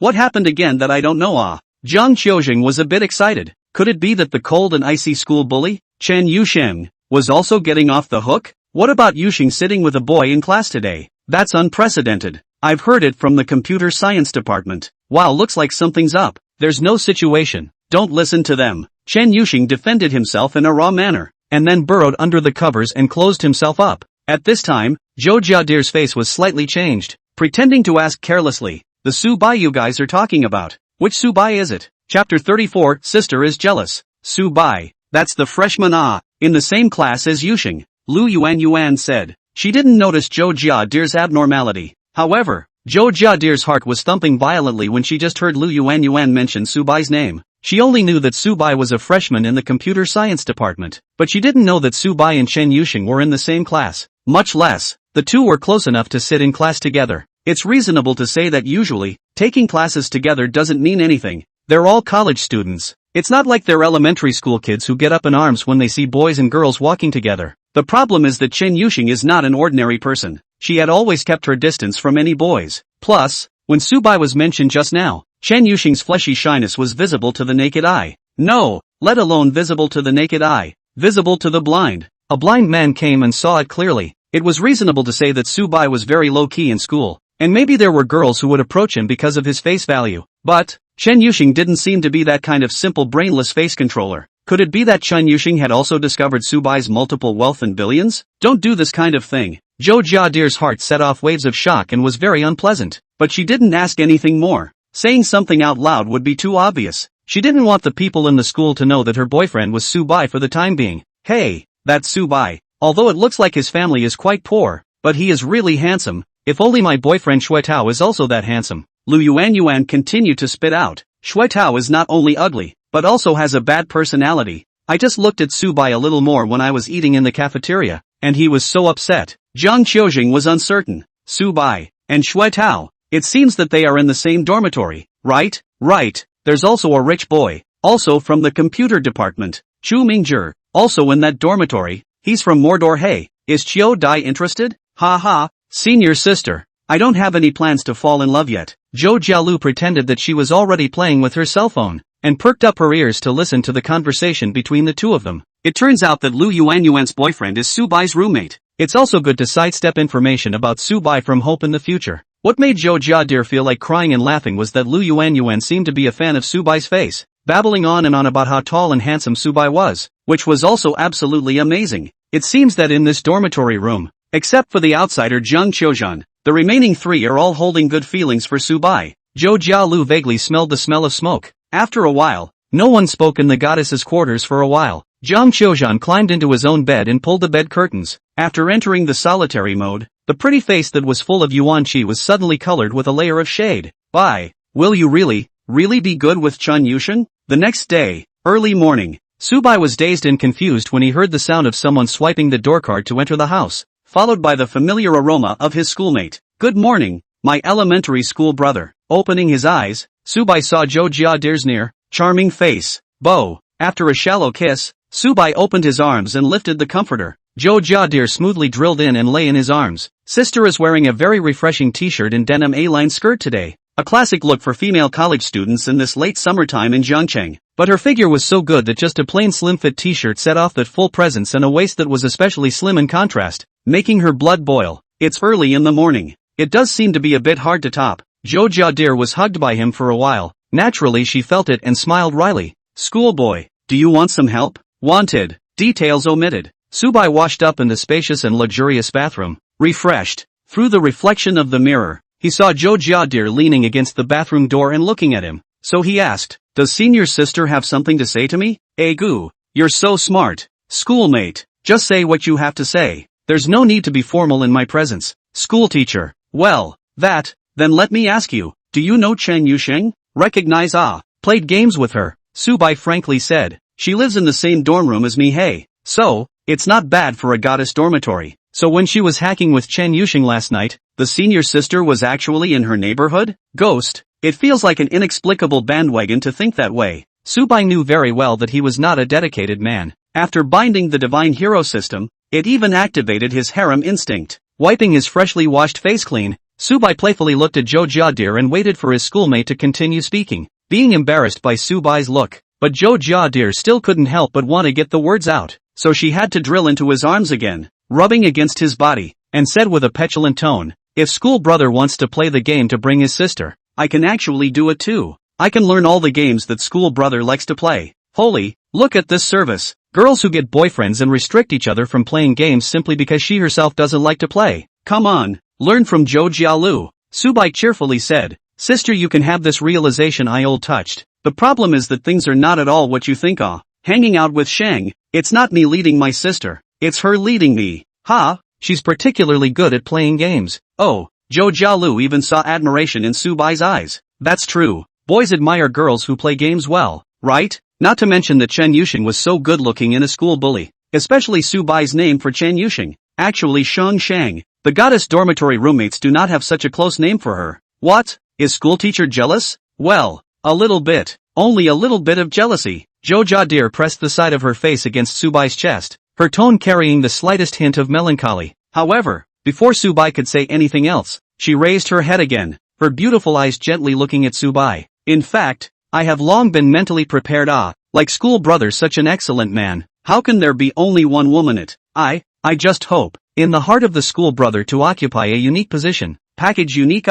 What happened again that I don't know? Zhang Qiujing was a bit excited. Could it be that the cold and icy school bully, Chen Yusheng, was also getting off the hook? What about Yusheng sitting with a boy in class today? That's unprecedented. I've heard it from the computer science department. Wow, looks like something's up. There's no situation. Don't listen to them. Chen Yusheng defended himself in a raw manner, and then burrowed under the covers and closed himself up. At this time, Zhou Jiadir's face was slightly changed, pretending to ask carelessly, the Su Bai you guys are talking about. Which Su Bai is it? Chapter 34, Sister is Jealous. Su Bai. That's the freshman in the same class as Yusheng. Lu Yuan said. She didn't notice Zhou Jiadir's abnormality. However, Zhou Jiadir's heart was thumping violently when she just heard Lu Yuan mention Su Bai's name. She only knew that Su Bai was a freshman in the computer science department, but she didn't know that Su Bai and Chen Yusheng were in the same class. Much less, the two were close enough to sit in class together. It's reasonable to say that usually, taking classes together doesn't mean anything. They're all college students. It's not like they're elementary school kids who get up in arms when they see boys and girls walking together. The problem is that Chen Yusheng is not an ordinary person. She had always kept her distance from any boys. Plus, when Su Bai was mentioned just now, Chen Yusheng's fleshy shyness was visible to the naked eye. No, let alone visible to the naked eye, visible to the blind. A blind man came and saw it clearly. It was reasonable to say that Su Bai was very low-key in school, and maybe there were girls who would approach him because of his face value. But Chen Yusheng didn't seem to be that kind of simple brainless face controller. Could it be that Chen Yusheng had also discovered Su Bai's multiple wealth and billions? Don't do this kind of thing. Zhou Jiadir's heart set off waves of shock and was very unpleasant, but she didn't ask anything more. Saying something out loud would be too obvious. She didn't want the people in the school to know that her boyfriend was Su Bai for the time being. Hey, that's Su Bai. Although it looks like his family is quite poor, but he is really handsome. If only my boyfriend Shuetao is also that handsome. Lu Yuan continued to spit out. Shuetao is not only ugly, but also has a bad personality. I just looked at Su Bai a little more when I was eating in the cafeteria, and he was so upset. Zhang Qiujing was uncertain. Su Bai and Shuetao. It seems that they are in the same dormitory, right? Right. There's also a rich boy, also from the computer department. Chu Mingzhi, also in that dormitory. He's from Mordor. Hey, is Qiu Dai interested? Ha ha, senior sister. I don't have any plans to fall in love yet. Zhou Jialu pretended that she was already playing with her cell phone, and perked up her ears to listen to the conversation between the two of them. It turns out that Lu Yuan's boyfriend is Su Bai's roommate. It's also good to sidestep information about Su Bai from Hope in the future. What made Zhou Jiadir feel like crying and laughing was that Lu Yuan seemed to be a fan of Su Bai's face, babbling on and on about how tall and handsome Su Bai was, which was also absolutely amazing. It seems that in this dormitory room, except for the outsider Zhang Qiuzhan, the remaining three are all holding good feelings for Su Bai. Zhou Jialu vaguely smelled the smell of smoke. After a while, no one spoke in the goddess's quarters for a while. Zhang Qiuzhan climbed into his own bed and pulled the bed curtains. After entering the solitary mode, the pretty face that was full of yuan qi was suddenly colored with a layer of shade. Bai, will you really be good with Chen Yusheng? The next day, early morning, Su Bai was dazed and confused when he heard the sound of someone swiping the door card to enter the house, followed by the familiar aroma of his schoolmate. Good morning, my elementary school brother. Opening his eyes, Su Bai saw Zhou Jiadir's near, charming face. Bo. After a shallow kiss, Su Bai opened his arms and lifted the comforter. Zhou Jiadir smoothly drilled in and lay in his arms. Sister is wearing a very refreshing t-shirt and denim A-line skirt today. A classic look for female college students in this late summertime in Zhangcheng. But her figure was so good that just a plain slim-fit t-shirt set off that full presence and a waist that was especially slim in contrast, making her blood boil. It's early in the morning. It does seem to be a bit hard to top. Zhou Jiadir was hugged by him for a while. Naturally she felt it and smiled wryly. Schoolboy, do you want some help? Wanted. Details omitted. Su Bai washed up in the spacious and luxurious bathroom, refreshed. Through the reflection of the mirror, he saw Zhou Jiadir leaning against the bathroom door and looking at him. So he asked, does senior sister have something to say to me? Gu, you're so smart. Schoolmate, just say what you have to say. There's no need to be formal in my presence. Schoolteacher, well, then let me ask you, do you know Chen Yusheng? Recognize played games with her, Su Bai frankly said. She lives in the same dorm room as me. Hey, so, it's not bad for a goddess dormitory. So when she was hacking with Chen Yusheng last night, the senior sister was actually in her neighborhood? Ghost, it feels like an inexplicable bandwagon to think that way. Su Bai knew very well that he was not a dedicated man. After binding the divine hero system, it even activated his harem instinct. Wiping his freshly washed face clean, Subai playfully looked at Zhou Jiadir and waited for his schoolmate to continue speaking, being embarrassed by Subai's look. But Zhou Jiadir still couldn't help but want to get the words out, so she had to drill into his arms again, rubbing against his body, and said with a petulant tone, "If school brother wants to play the game to bring his sister, I can actually do it too. I can learn all the games that school brother likes to play. Holy, look at this service. Girls who get boyfriends and restrict each other from playing games simply because she herself doesn't like to play. Come on, learn from Zhou Jialu," Subai cheerfully said. "Sister, you can have this realization I old touched. The problem is that things are not at all what you think are. Hanging out with Shang, it's not me leading my sister, it's her leading me. Ha, she's particularly good at playing games." Oh, Zhou Jialu even saw admiration in Subai's eyes. That's true, boys admire girls who play games well, right? Not to mention that Chen Yuxing was so good looking and a school bully, especially Subai's name for Chen Yuxing, actually Shang Shang. The goddess dormitory roommates do not have such a close name for her. What? Is school teacher jealous? Well, a little bit. Only a little bit of jealousy. Zhou Jiadir pressed the side of her face against Subai's chest, her tone carrying the slightest hint of melancholy. However, before Subai could say anything else, she raised her head again, her beautiful eyes gently looking at Subai. "In fact, I have long been mentally prepared. Like school brother, such an excellent man. How can there be only one woman it? I just hope, in the heart of the school brother, to occupy a unique position. Package unique.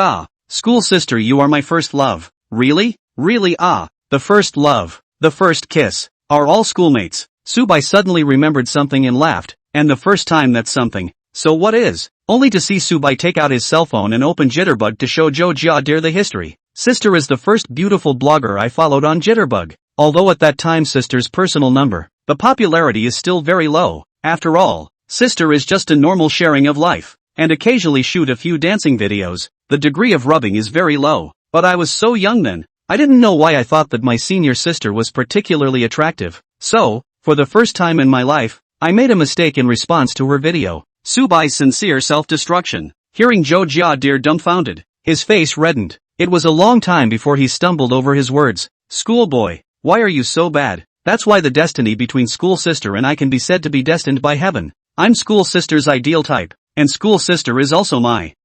School sister, you are my first love." Really? Really? The first love, the first kiss, are all schoolmates. Subai suddenly remembered something and laughed, and the first time that's something. So what is? Only to see Subai take out his cell phone and open Jitterbug to show Zhou Jiadir the history. Sister is the first beautiful blogger I followed on Jitterbug. Although at that time sister's personal number, the popularity is still very low. After all, sister is just a normal sharing of life, and occasionally shoot a few dancing videos. The degree of rubbing is very low. But I was so young then, I didn't know why I thought that my senior sister was particularly attractive. So, for the first time in my life, I made a mistake in response to her video. Subai's sincere self-destruction. Hearing Zhou Jiadir dumbfounded, his face reddened. It was a long time before he stumbled over his words. "Schoolboy, why are you so bad? That's why the destiny between school sister and I can be said to be destined by heaven. I'm school sister's ideal type, and school sister is also my,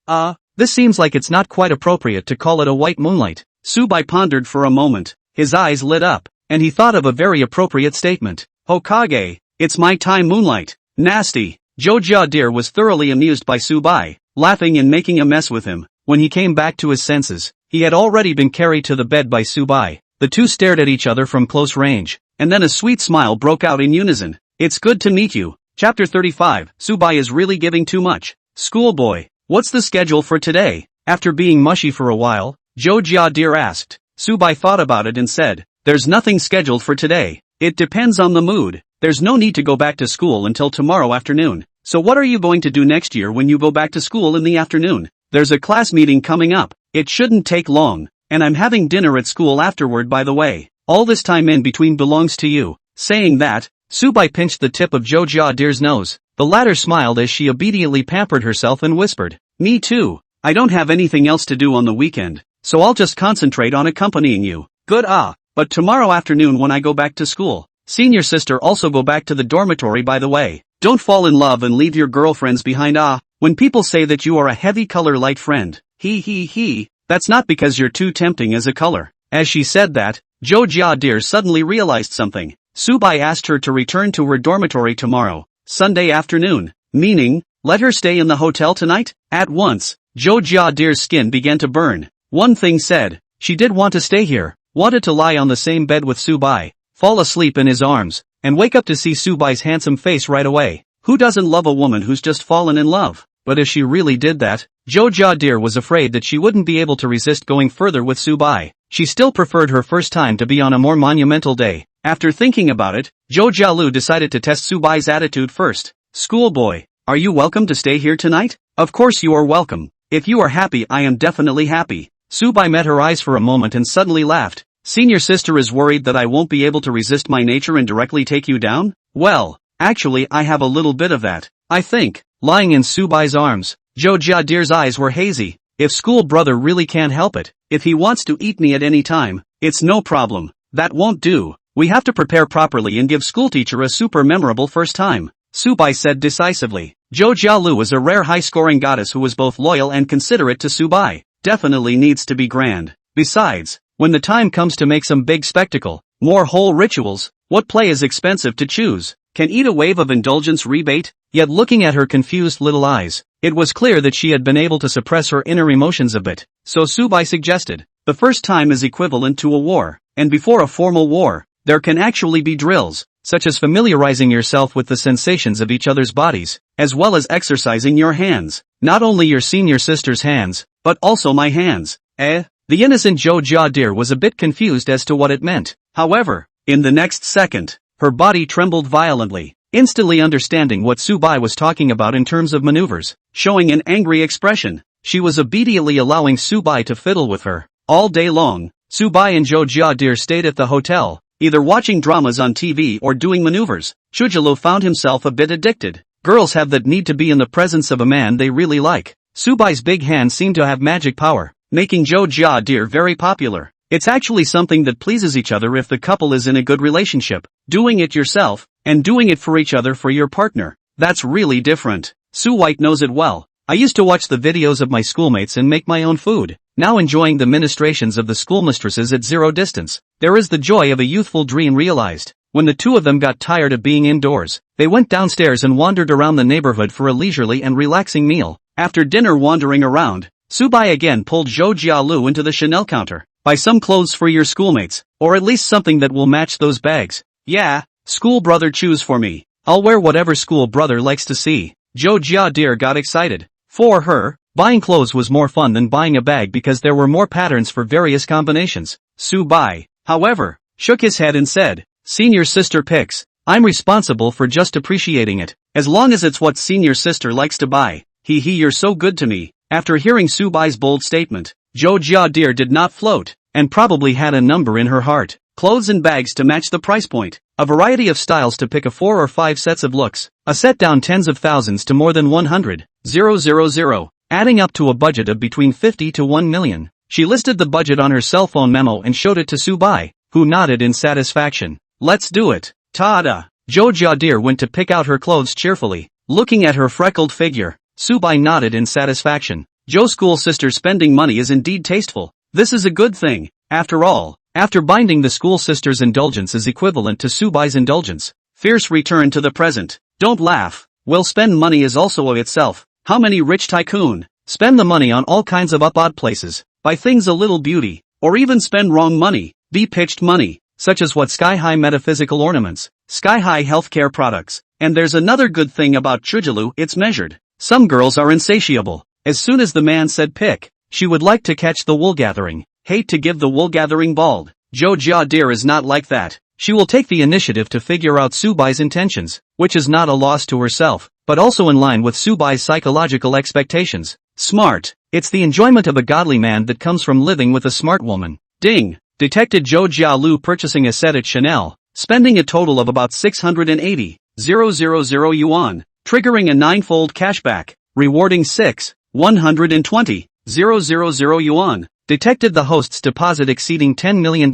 this seems like it's not quite appropriate to call it a white moonlight." Subai pondered for a moment, his eyes lit up, and he thought of a very appropriate statement. "Hokage, it's my time moonlight. Nasty." Zhou Jiadir was thoroughly amused by Subai, laughing and making a mess with him. When he came back to his senses, he had already been carried to the bed by Subai. The two stared at each other from close range, and then a sweet smile broke out in unison. "It's good to meet you." Chapter 35, Subai is really giving too much. "Schoolboy, what's the schedule for today?" After being mushy for a while, Zhou Jiadir asked. Subai thought about it and said, "There's nothing scheduled for today. It depends on the mood. There's no need to go back to school until tomorrow afternoon. So what are you going to do next year when you go back to school in the afternoon?" "There's a class meeting coming up. It shouldn't take long, and I'm having dinner at school afterward, by the way. All this time in between belongs to you." Saying that, Subai pinched the tip of Zhou Jiadir's nose. The latter smiled as she obediently pampered herself and whispered, "Me too. I don't have anything else to do on the weekend, so I'll just concentrate on accompanying you." "Good. But tomorrow afternoon when I go back to school, senior sister also go back to the dormitory, by the way. Don't fall in love and leave your girlfriends behind. When people say that you are a heavy color light friend, that's not because you're too tempting as a color." As she said that, Zhou Jiadir suddenly realized something. Subai asked her to return to her dormitory tomorrow, Sunday afternoon, meaning, let her stay in the hotel tonight? At once, Zhou Jiadir's skin began to burn. One thing said, she did want to stay here, wanted to lie on the same bed with Subai, fall asleep in his arms, and wake up to see Subai's handsome face right away. Who doesn't love a woman who's just fallen in love? But if she really did that, Zhou Jiadir was afraid that she wouldn't be able to resist going further with Subai. She still preferred her first time to be on a more monumental day. After thinking about it, Zhou Jialu decided to test Subai's attitude first. "Schoolboy, are you welcome to stay here tonight?" "Of course you are welcome. If you are happy, I am definitely happy." Subai met her eyes for a moment and suddenly laughed. "Senior sister is worried that I won't be able to resist my nature and directly take you down? Well, actually I have a little bit of that, I think." Lying in Subai's arms, Zhou Jiadir's eyes were hazy. "If school brother really can't help it, if he wants to eat me at any time, it's no problem. That won't do. We have to prepare properly and give school teacher a super memorable first time," Subai said decisively. Zhou Jialu is a rare high-scoring goddess who was both loyal and considerate to Subai. Definitely needs to be grand. Besides, when the time comes to make some big spectacle, more whole rituals, what play is expensive to choose? Can eat a wave of indulgence rebate? Yet looking at her confused little eyes, it was clear that she had been able to suppress her inner emotions a bit. So Subai suggested, the first time is equivalent to a war, and before a formal war, there can actually be drills, such as familiarizing yourself with the sensations of each other's bodies, as well as exercising your hands. Not only your senior sister's hands, but also my hands. The innocent Zhou Jiadir was a bit confused as to what it meant. However, in the next second, her body trembled violently, instantly understanding what Subai was talking about in terms of maneuvers. Showing an angry expression, she was immediately allowing Subai to fiddle with her. All day long, Subai and Zhou Jiadir stayed at the hotel, either watching dramas on TV or doing maneuvers. Chujalo found himself a bit addicted. Girls have that need to be in the presence of a man they really like. Subai's big hand seemed to have magic power, making Zhou Jiadir very popular. It's actually something that pleases each other if the couple is in a good relationship. Doing it yourself, and doing it for each other for your partner, that's really different. Su White knows it well. I used to watch the videos of my schoolmates and make my own food, now enjoying the ministrations of the schoolmistresses at zero distance. There is the joy of a youthful dream realized. When the two of them got tired of being indoors, they went downstairs and wandered around the neighborhood for a leisurely and relaxing meal. After dinner wandering around, Subai again pulled Zhou Jialu into the Chanel counter. Buy some clothes for your schoolmates, or at least something that will match those bags. Yeah, school brother, choose for me. I'll wear whatever school brother likes to see. Zhou Jiadir got excited. For her, buying clothes was more fun than buying a bag because there were more patterns for various combinations. Subai, however, shook his head and said, senior sister picks. I'm responsible for just appreciating it, as long as it's what senior sister likes to buy. You're so good to me. After hearing Subai's bold statement, Zhou Jiadir did not float, and probably had a number in her heart. Clothes and bags to match the price point. A variety of styles to pick a 4 or 5 sets of looks. A set down tens of thousands to more than 100,000, adding up to a budget of between 50 to 1 million. She listed the budget on her cell phone memo and showed it to Subai, who nodded in satisfaction. Let's do it. Ta-da! Zhou Jiadir went to pick out her clothes cheerfully. Looking at her freckled figure, Subai nodded in satisfaction. Zhou's school sister's spending money is indeed tasteful. This is a good thing. After all, after binding the school sister's indulgence is equivalent to Subai's indulgence. Fierce return to the present. Don't laugh. Well, spend money is also of itself. How many rich tycoon? Spend the money on all kinds of odd places. Buy things a little beauty. Or even spend wrong money. Be pitched money. Such as what sky-high metaphysical ornaments. Sky-high healthcare products. And there's another good thing about Chujalu, it's measured. Some girls are insatiable. As soon as the man said pick, she would like to catch the wool gathering. Hate to give the wool gathering bald. Zhou Jiadir is not like that. She will take the initiative to figure out Subai's intentions, which is not a loss to herself, but also in line with Subai's psychological expectations. Smart. It's the enjoyment of a godly man that comes from living with a smart woman. Ding. Detected Zhou Jialu purchasing a set at Chanel, spending a total of about 680,000 yuan, triggering a 9-fold cashback, rewarding 120,000 yuan. Detected the host's deposit exceeding $10 million,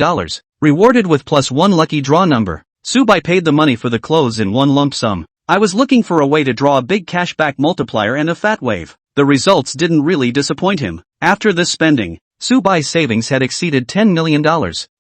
rewarded with +1 lucky draw number. Subai paid the money for the clothes in one lump sum. I was looking for a way to draw a big cashback multiplier and a fat wave. The results didn't really disappoint him. After this spending, Subai's savings had exceeded $10 million.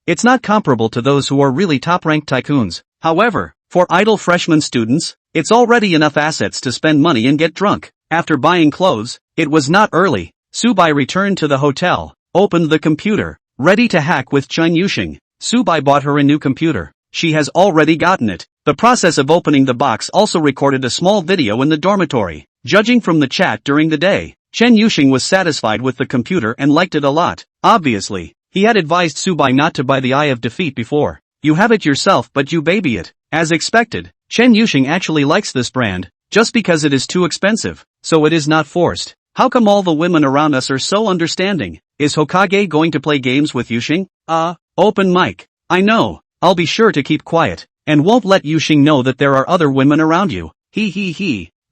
It's not comparable to those who are really top-ranked tycoons. However, for idle freshman students, it's already enough assets to spend money and get drunk. After buying clothes, it was not early. Subai returned to the hotel, opened the computer, ready to hack with Chen Yuxing. Subai bought her a new computer. She has already gotten it. The process of opening the box also recorded a small video in the dormitory. Judging from the chat during the day, Chen Yuxing was satisfied with the computer and liked it a lot. Obviously, he had advised Subai not to buy the Eye of Defeat before. You have it yourself but you baby it. As expected, Chen Yuxing actually likes this brand, just because it is too expensive, so it is not forced. How come all the women around us are so understanding? Is Hokage going to play games with Yuxing? Open mic. I know, I'll be sure to keep quiet, and won't let Yuxing know that there are other women around you.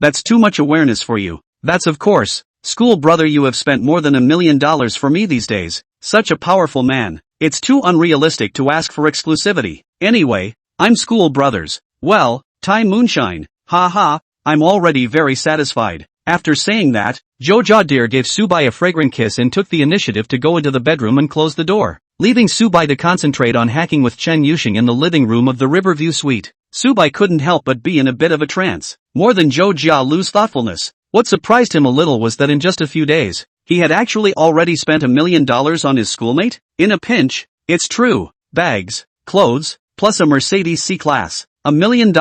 That's too much awareness for you. That's of course. School brother, you have spent more than $1 million for me these days. Such a powerful man. It's too unrealistic to ask for exclusivity. Anyway, I'm school brothers. Well, time moonshine. Ha ha, I'm already very satisfied. After saying that, Zhou Jiadir gave Subai a fragrant kiss and took the initiative to go into the bedroom and close the door, leaving Subai to concentrate on hacking with Chen Yuxing in the living room of the Riverview suite. Subai couldn't help but be in a bit of a trance, more than Zhou Jialu's thoughtfulness. What surprised him a little was that in just a few days, he had actually already spent $1 million on his schoolmate? In a pinch, it's true, bags, clothes, plus a Mercedes C-Class. $1 million,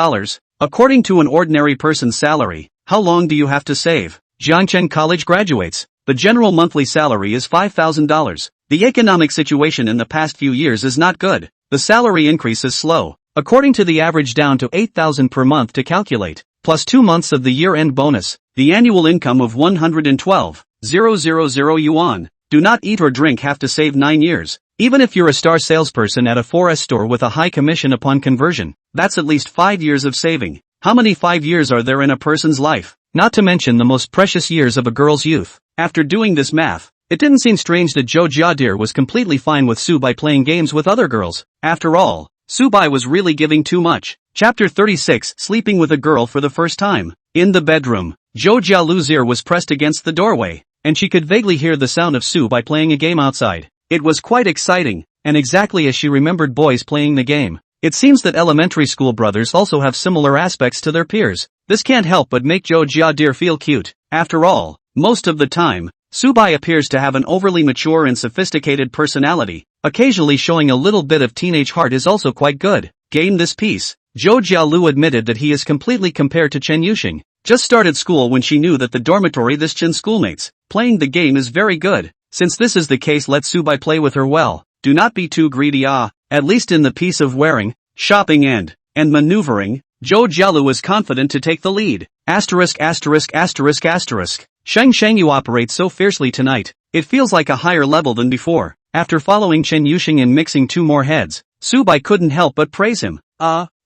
according to an ordinary person's salary. How long do you have to save? Jiangchen College graduates. The general monthly salary is $5,000. The economic situation in the past few years is not good. The salary increase is slow. According to the average down to $8,000 per month to calculate, plus 2 months of the year-end bonus, the annual income of 112,000 yuan. Do not eat or drink have to save 9 years. Even if you're a star salesperson at a 4S store with a high commission upon conversion, that's at least 5 years of saving. How many 5 years are there in a person's life? Not to mention the most precious years of a girl's youth. After doing this math, it didn't seem strange that Zhou Jiadir was completely fine with Subai playing games with other girls. After all, Subai was really giving too much. Chapter 36, Sleeping with a Girl for the First Time. In the bedroom, Zhou Jialu's ear was pressed against the doorway, and she could vaguely hear the sound of Subai playing a game outside. It was quite exciting, and exactly as she remembered boys playing the game. It seems that elementary school brothers also have similar aspects to their peers. This can't help but make Zhou Jiadir feel cute. After all, most of the time, Subai appears to have an overly mature and sophisticated personality. Occasionally showing a little bit of teenage heart is also quite good. Game this piece. Zhou Jialu admitted that he is completely compared to Chen Yuxing. Just started school when she knew that the dormitory this Chen schoolmates playing the game is very good. Since this is the case, let Subai play with her well. Do not be too greedy. At least in the piece of wearing, shopping and maneuvering, Zhou Jialu is confident to take the lead. Sheng, you operate so fiercely tonight. It feels like a higher level than before. After following Chen Yuxing and mixing 2 more heads, Subai couldn't help but praise him.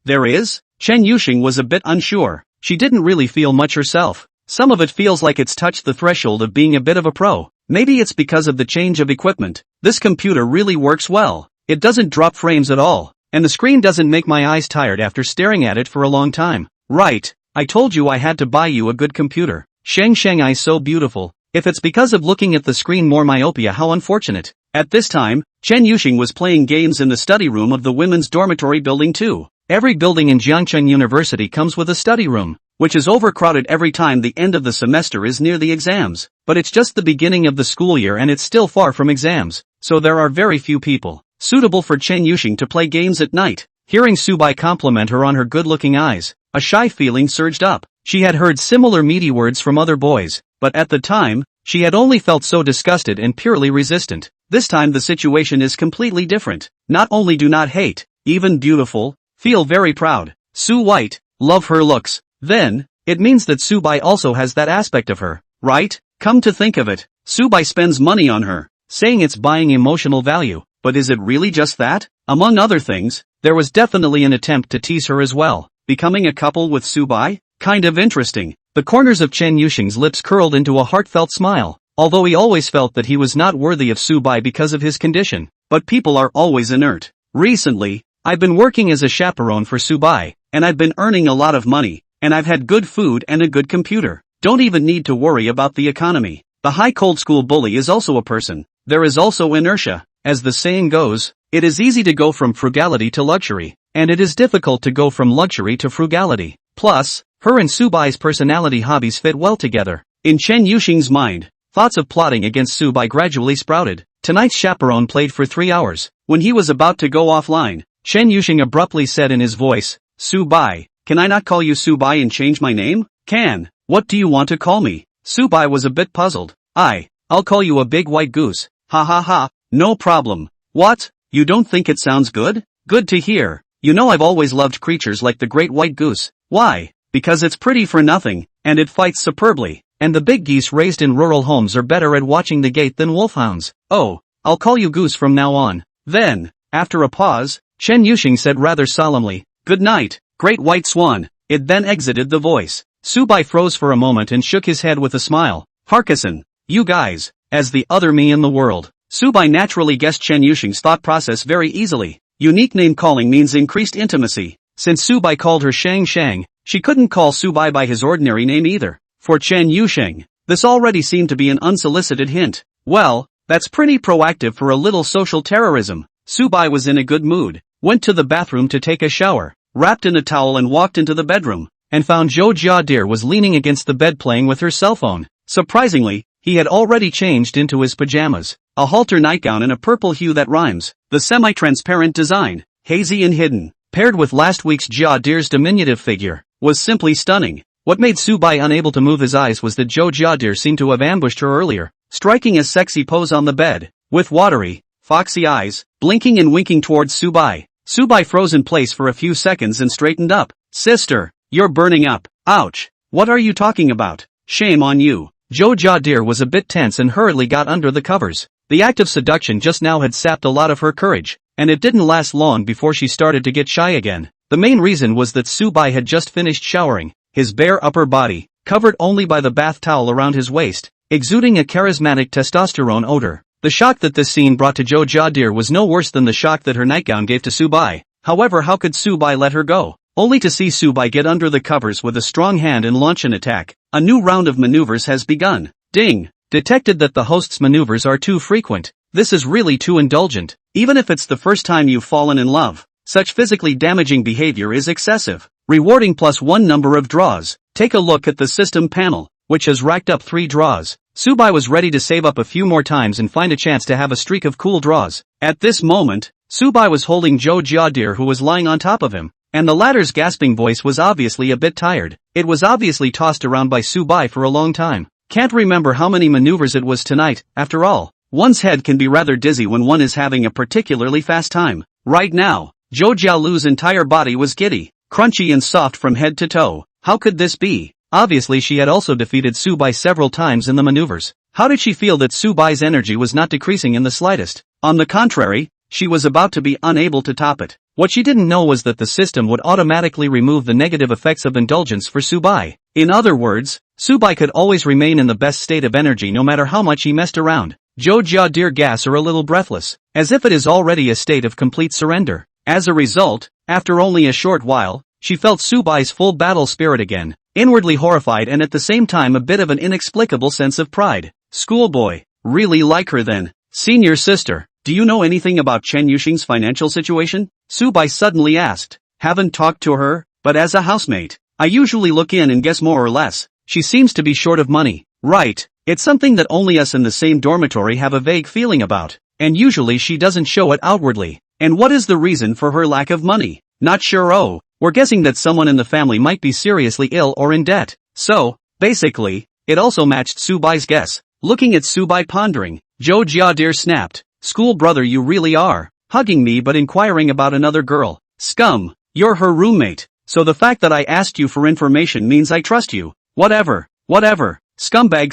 There is? Chen Yuxing was a bit unsure. She didn't really feel much herself. Some of it feels like it's touched the threshold of being a bit of a pro. Maybe it's because of the change of equipment. This computer really works well. It doesn't drop frames at all, and the screen doesn't make my eyes tired after staring at it for a long time. Right, I told you I had to buy you a good computer. Sheng eyes so beautiful. If it's because of looking at the screen more myopia, how unfortunate. At this time, Chen Yuxing was playing games in the study room of the women's dormitory building too. Every building in Jiangchen University comes with a study room, which is overcrowded every time the end of the semester is near the exams. But it's just the beginning of the school year and it's still far from exams, so there are very few people suitable for Chen Yuxing to play games at night. Hearing Subai compliment her on her good-looking eyes, a shy feeling surged up. She had heard similar meaty words from other boys, but at the time, she had only felt so disgusted and purely resistant. This time the situation is completely different. Not only do not hate, even beautiful, feel very proud. Su White, love her looks. Then, it means that Subai also has that aspect of her, right? Come to think of it, Subai spends money on her, saying it's buying emotional value, but is it really just that? Among other things, there was definitely an attempt to tease her as well. Becoming a couple with Subai? Kind of interesting. The corners of Chen Yuxing's lips curled into a heartfelt smile, although he always felt that he was not worthy of Subai because of his condition. But people are always inert. Recently, I've been working as a chaperone for Subai, and I've been earning a lot of money, and I've had good food and a good computer. Don't even need to worry about the economy. The high cold school bully is also a person. There is also inertia. As the saying goes, it is easy to go from frugality to luxury, and it is difficult to go from luxury to frugality. Plus, her and Subai's personality hobbies fit well together. In Chen Yuxing's mind, thoughts of plotting against Subai gradually sprouted. Tonight's chaperone played for 3 hours. When he was about to go offline, Chen Yuxing abruptly said in his voice, Subai, can I not call you Subai and change my name? Can. What do you want to call me? Subai was a bit puzzled. I'll call you a big white goose. Ha ha ha, no problem. What? You don't think it sounds good? Good to hear. You know I've always loved creatures like the great white goose. Why? Because it's pretty for nothing, and it fights superbly, and the big geese raised in rural homes are better at watching the gate than wolfhounds. Oh, I'll call you Goose from now on. Then, after a pause, Chen Yuxing said rather solemnly, Good night, great white swan. It then exited the voice. Subai froze for a moment and shook his head with a smile. Harkison, you guys, as the other me in the world. Subai naturally guessed Chen Yuxing's thought process very easily. Unique name calling means increased intimacy. Since Subai called her Shang, She couldn't call Subai by his ordinary name either. For Chen Yusheng, this already seemed to be an unsolicited hint. Well, that's pretty proactive for a little social terrorism. Subai was in a good mood, went to the bathroom to take a shower, wrapped in a towel and walked into the bedroom, and found Zhou Jiadir was leaning against the bed playing with her cell phone. Surprisingly, he had already changed into his pajamas, a halter nightgown in a purple hue that rhymes, the semi-transparent design, hazy and hidden, paired with last week's Jiadir's diminutive figure, was simply stunning. What made Subai unable to move his eyes was that Zhou Jiadir seemed to have ambushed her earlier, striking a sexy pose on the bed, with watery, foxy eyes, blinking and winking towards Subai. Subai froze in place for a few seconds and straightened up. Sister, you're burning up. Ouch. What are you talking about? Shame on you. Zhou Jiadir was a bit tense and hurriedly got under the covers. The act of seduction just now had sapped a lot of her courage, and it didn't last long before she started to get shy again. The main reason was that Subai had just finished showering, his bare upper body, covered only by the bath towel around his waist, exuding a charismatic testosterone odor. The shock that this scene brought to Zhou Jiadir was no worse than the shock that her nightgown gave to Subai. However, how could Subai let her go? Only to see Subai get under the covers with a strong hand and launch an attack. A new round of maneuvers has begun. Ding! Detected that the host's maneuvers are too frequent. This is really too indulgent. Even if it's the first time you've fallen in love, such physically damaging behavior is excessive. Rewarding +1 number of draws. Take a look at the system panel, which has racked up 3 draws. Subai was ready to save up a few more times and find a chance to have a streak of cool draws. At this moment, Subai was holding Zhou Jiadir, who was lying on top of him, and the latter's gasping voice was obviously a bit tired. It was obviously tossed around by Subai for a long time. Can't remember how many maneuvers it was tonight. After all, one's head can be rather dizzy when one is having a particularly fast time. Right now, Zhou Jialu's entire body was giddy, crunchy and soft from head to toe. How could this be? Obviously she had also defeated Subai several times in the maneuvers. How did she feel that Subai's energy was not decreasing in the slightest? On the contrary, she was about to be unable to top it. What she didn't know was that the system would automatically remove the negative effects of indulgence for Subai. In other words, Subai could always remain in the best state of energy no matter how much he messed around. Zhou Jiadir gasps are a little breathless, as if it is already a state of complete surrender. As a result, after only a short while, she felt Subai's full battle spirit again, inwardly horrified and at the same time a bit of an inexplicable sense of pride. Schoolboy, really like her then. Senior sister, do you know anything about Chen Yushing's financial situation? Subai suddenly asked. Haven't talked to her, but as a housemate, I usually look in and guess more or less. She seems to be short of money. Right, it's something that only us in the same dormitory have a vague feeling about, and usually she doesn't show it outwardly. And what is the reason for her lack of money? Not sure. Oh, we're guessing that someone in the family might be seriously ill or in debt. So, basically, it also matched Subai's guess. Looking at Subai pondering, Zhou Jiadir snapped. School brother you really are, hugging me but inquiring about another girl. Scum, you're her roommate, so the fact that I asked you for information means I trust you. Whatever. Scumbag.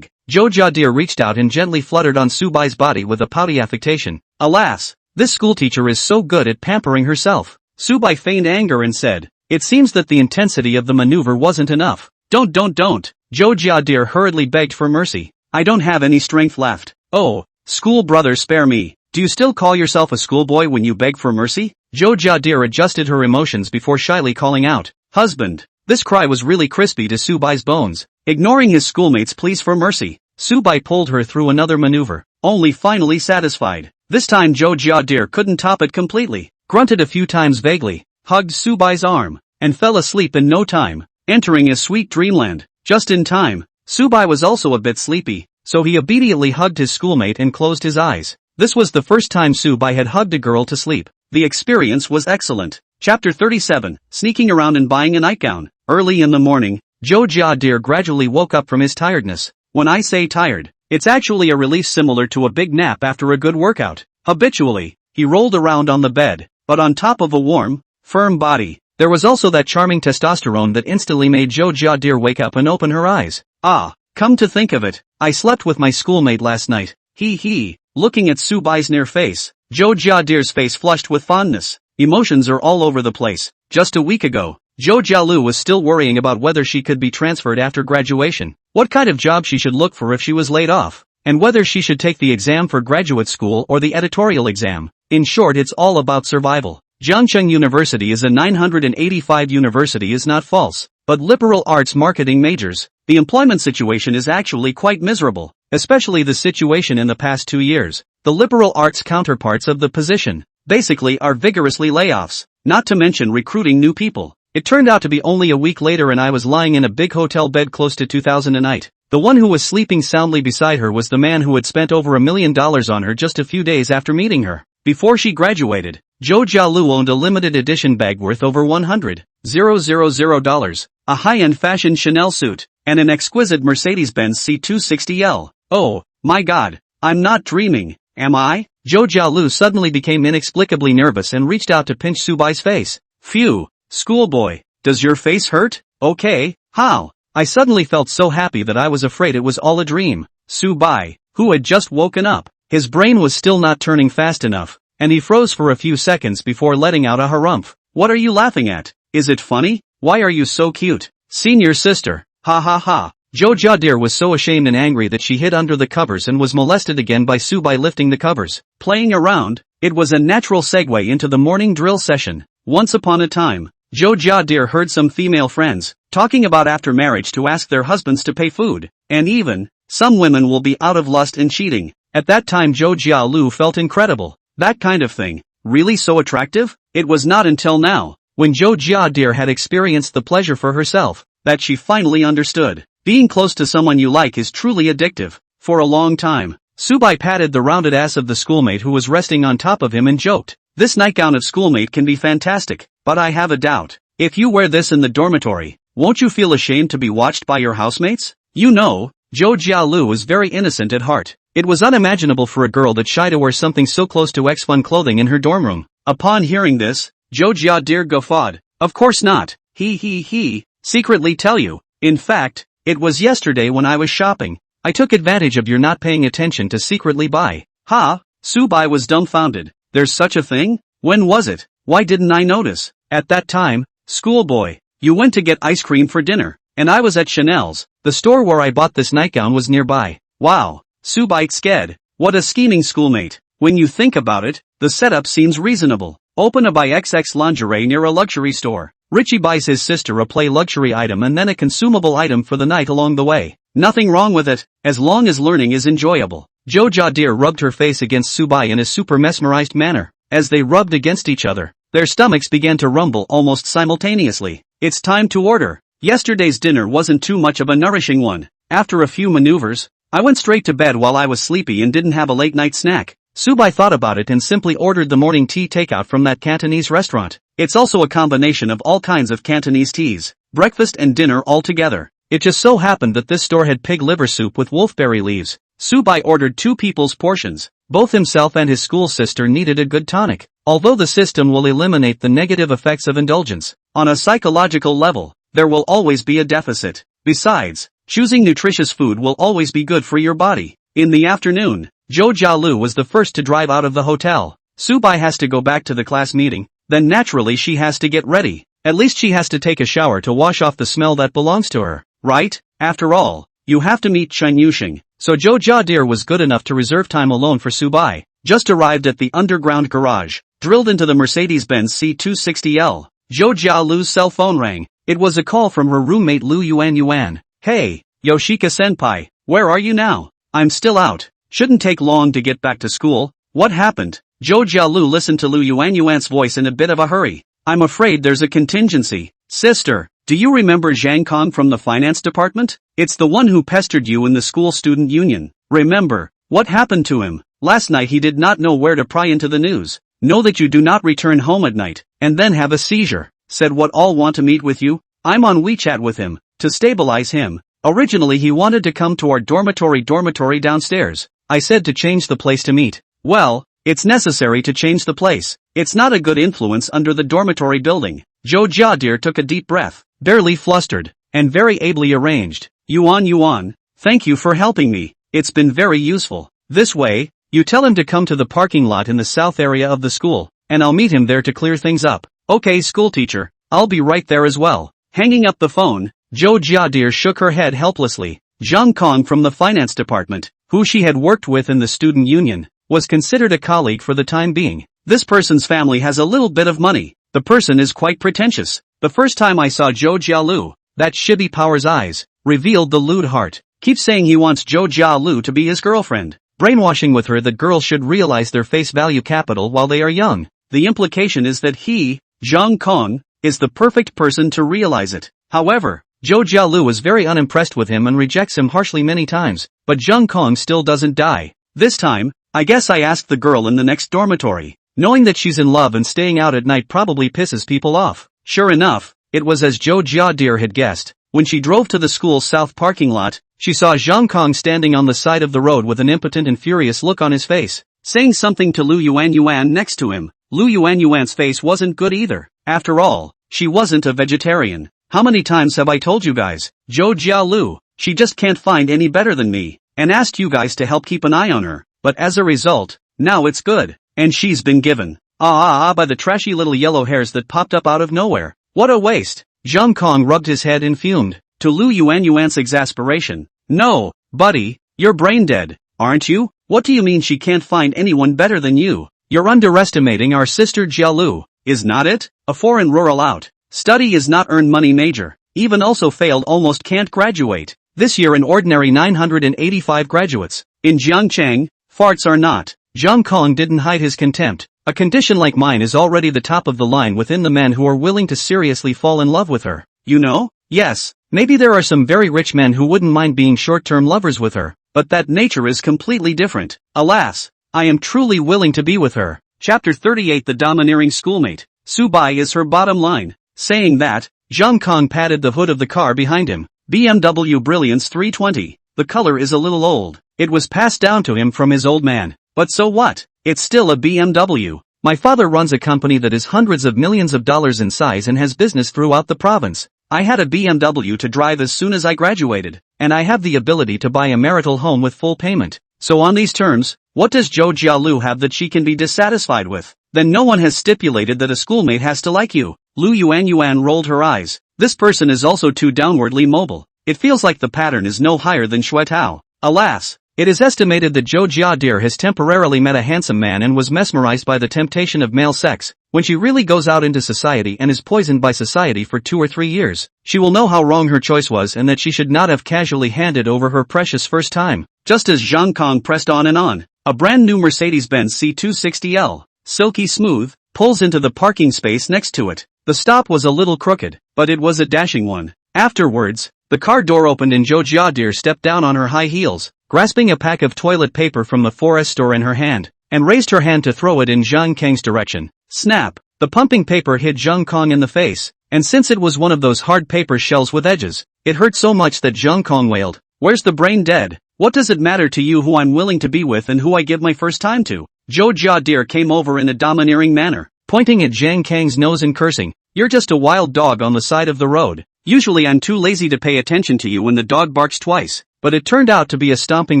Zhou Jiadir reached out and gently fluttered on Subai's body with a pouty affectation. Alas, this schoolteacher is so good at pampering herself. Subai feigned anger and said, it seems that the intensity of the maneuver wasn't enough. Don't. Zhou Jiadir hurriedly begged for mercy. I don't have any strength left. Oh, school brother spare me. Do you still call yourself a schoolboy when you beg for mercy? Zhou Jiadir adjusted her emotions before shyly calling out, husband. This cry was really crispy to Subai's bones. Ignoring his schoolmate's pleas for mercy, Subai pulled her through another maneuver, only finally satisfied. This time Zhou Jiadir couldn't top it completely, grunted a few times vaguely, hugged Subai's arm, and fell asleep in no time, entering a sweet dreamland. Just in time. Subai was also a bit sleepy, so he obediently hugged his schoolmate and closed his eyes. This was the first time Subai had hugged a girl to sleep. The experience was excellent. Chapter 37, Sneaking Around and Buying a Nightgown. Early in the morning, Zhou Jiadir gradually woke up from his tiredness. When I say tired, it's actually a relief similar to a big nap after a good workout. Habitually, he rolled around on the bed, but on top of a warm, firm body. There was also that charming testosterone that instantly made Zhou Jiadir wake up and open her eyes. Ah, come to think of it, I slept with my schoolmate last night. He. Looking at Subai's near face, Zhou Jiadir's face flushed with fondness. Emotions are all over the place. Just a week ago, Zhou Jialu was still worrying about whether she could be transferred after graduation, what kind of job she should look for if she was laid off, and whether she should take the exam for graduate school or the editorial exam. In short, it's all about survival. Jiangcheng University is a 985 university is not false, but liberal arts marketing majors. The employment situation is actually quite miserable, especially the situation in the past 2 years. The liberal arts counterparts of the position, basically are vigorously layoffs, not to mention recruiting new people. It turned out to be only a week later and I was lying in a big hotel bed close to 2008. The one who was sleeping soundly beside her was the man who had spent over $1 million on her just a few days after meeting her. Before she graduated, Zhou Jialu owned a limited edition bag worth over $100,000, a high-end fashion Chanel suit, and an exquisite Mercedes-Benz C260L. Oh, my God, I'm not dreaming, am I? Zhou Jialu suddenly became inexplicably nervous and reached out to pinch Subai's face. Phew, schoolboy, does your face hurt? Okay, how? I suddenly felt so happy that I was afraid it was all a dream. Subai, who had just woken up, his brain was still not turning fast enough, and he froze for a few seconds before letting out a harumph. What are you laughing at? Is it funny? Why are you so cute? Senior sister, ha ha ha. Zhou Jiadir was so ashamed and angry that she hid under the covers and was molested again by Subai lifting the covers. Playing around, it was a natural segue into the morning drill session. Once upon a time, Zhou Jiadir heard some female friends talking about after marriage to ask their husbands to pay food, and even, some women will be out of lust and cheating. At that time Zhou Jialu felt incredible. That kind of thing, really so attractive? It was not until now, when Zhou Jiadir had experienced the pleasure for herself, that she finally understood. Being close to someone you like is truly addictive. For a long time, Subai patted the rounded ass of the schoolmate who was resting on top of him and joked, "This nightgown of schoolmate can be fantastic, but I have a doubt. If you wear this in the dormitory, won't you feel ashamed to be watched by your housemates?" You know, Zhou Jialu was very innocent at heart. It was unimaginable for a girl that shy to wear something so close to ex-fun clothing in her dorm room. Upon hearing this, Zhou Jiadir guffawed. Of course not. He. Secretly tell you. In fact, it was yesterday when I was shopping. I took advantage of your not paying attention to secretly buy. Ha? Subai was dumbfounded. There's such a thing? When was it? Why didn't I notice? At that time, schoolboy, you went to get ice cream for dinner, and I was at Chanel's. The store where I bought this nightgown was nearby. Wow. Subai sked. What a scheming schoolmate. When you think about it, the setup seems reasonable. Open a by XX lingerie near a luxury store. Richie buys his sister a play luxury item and then a consumable item for the night along the way. Nothing wrong with it, as long as learning is enjoyable. Zhou Jiadir rubbed her face against Subai in a super mesmerized manner. As they rubbed against each other, their stomachs began to rumble almost simultaneously. It's time to order. Yesterday's dinner wasn't too much of a nourishing one. After a few maneuvers, I went straight to bed while I was sleepy and didn't have a late night snack. Subai thought about it and simply ordered the morning tea takeout from that Cantonese restaurant. It's also a combination of all kinds of Cantonese teas, breakfast and dinner all together. It just so happened that this store had pig liver soup with wolfberry leaves. Subai ordered 2 people's portions. Both himself and his school sister needed a good tonic. Although the system will eliminate the negative effects of indulgence, on a psychological level, there will always be a deficit. Besides, choosing nutritious food will always be good for your body. In the afternoon, Zhou Jialu was the first to drive out of the hotel. Subai has to go back to the class meeting, then naturally she has to get ready. At least she has to take a shower to wash off the smell that belongs to her, right? After all, you have to meet Chen Yuxing. So Zhou Jiadir was good enough to reserve time alone for Subai. Just arrived at the underground garage, drilled into the Mercedes-Benz C260L. Zhou Jialu's cell phone rang. It was a call from her roommate Lu Yuan. Hey, Yoshika-senpai, where are you now? I'm still out. Shouldn't take long to get back to school. What happened? Zhou Jialu listened to Lu Yuan's voice in a bit of a hurry. I'm afraid there's a contingency. Sister, do you remember Zhang Kong from the finance department? It's the one who pestered you in the school student union. Remember, what happened to him? Last night he did not know where to pry into the news. Know that you do not return home at night, and then have a seizure. Said what all want to meet with you? I'm on WeChat with him, to stabilize him. Originally he wanted to come to our dormitory downstairs. I said to change the place to meet. Well, it's necessary to change the place. It's not a good influence under the dormitory building. Zhou Jiadir took a deep breath, barely flustered, and very ably arranged. Yuan, thank you for helping me. It's been very useful. This way, you tell him to come to the parking lot in the south area of the school, and I'll meet him there to clear things up. Okay, schoolteacher, I'll be right there as well. Hanging up the phone, Zhou Jiadir shook her head helplessly. Zhang Kong from the finance department, who she had worked with in the student union, was considered a colleague for the time being. This person's family has a little bit of money. The person is quite pretentious. The first time I saw Zhou Jialu, that Shibi Power's eyes revealed the lewd heart. Keeps saying he wants Zhou Jialu to be his girlfriend. Brainwashing with her that girls should realize their face value capital while they are young. The implication is that he, Zhang Kong, is the perfect person to realize it. However, Zhou Jialu is very unimpressed with him and rejects him harshly many times, but Zhang Kong still doesn't die. This time, I guess I asked the girl in the next dormitory. Knowing that she's in love and staying out at night probably pisses people off. Sure enough, it was as Zhou Jiadir had guessed. When she drove to the school's south parking lot, she saw Zhang Kong standing on the side of the road with an impotent and furious look on his face, saying something to Lu Yuan next to him. Lu Yuan's face wasn't good either. After all, she wasn't a vegetarian. How many times have I told you guys? Zhou Jialu, she just can't find any better than me, and asked you guys to help keep an eye on her, but as a result, now it's good, and she's been given by the trashy little yellow hairs that popped up out of nowhere. What a waste. Zhang Kong rubbed his head and fumed. To Lu Yuan's exasperation. No, buddy, you're brain dead, aren't you? What do you mean she can't find anyone better than you? You're underestimating our sister Jialu, is not it? A foreign rural out. Study is not earned money major. Even also failed almost can't graduate. This year an ordinary 985 graduates. In Jiangcheng, farts are not. Zhang Kong didn't hide his contempt. A condition like mine is already the top of the line within the men who are willing to seriously fall in love with her. You know? Yes, maybe there are some very rich men who wouldn't mind being short-term lovers with her, but that nature is completely different. Alas, I am truly willing to be with her. Chapter 38. The domineering schoolmate. Subai is her bottom line. Saying that, Zhang Kong patted the hood of the car behind him. BMW Brilliance 320. The color is a little old. It was passed down to him from his old man. But so what? It's still a BMW. My father runs a company that is hundreds of millions of dollars in size and has business throughout the province. I had a BMW to drive as soon as I graduated, and I have the ability to buy a marital home with full payment. So on these terms, what does Zhou Jialu have that she can be dissatisfied with? Then no one has stipulated that a schoolmate has to like you. Lu Yuan rolled her eyes. This person is also too downwardly mobile. It feels like the pattern is no higher than Shuetao. Alas, it is estimated that Zhou Jiadir has temporarily met a handsome man and was mesmerized by the temptation of male sex. When she really goes out into society and is poisoned by society for 2 or 3 years, she will know how wrong her choice was and that she should not have casually handed over her precious first time. Just as Zhang Kong pressed on and on, a brand new Mercedes-Benz C260L, silky smooth, pulls into the parking space next to it. The stop was a little crooked, but it was a dashing one. Afterwards, the car door opened and Zhou Jiadir stepped down on her high heels, grasping a pack of toilet paper from the forest store in her hand, and raised her hand to throw it in Zhang Kang's direction. Snap! The pumping paper hit Zhang Kong in the face, and since it was one of those hard paper shells with edges, it hurt so much that Zhang Kong wailed, "Where's the brain dead? What does it matter to you who I'm willing to be with and who I give my first time to?" Zhou Jiadir came over in a domineering manner, pointing at Zhang Kang's nose and cursing, "You're just a wild dog on the side of the road. Usually I'm too lazy to pay attention to you when the dog barks twice, but it turned out to be a stomping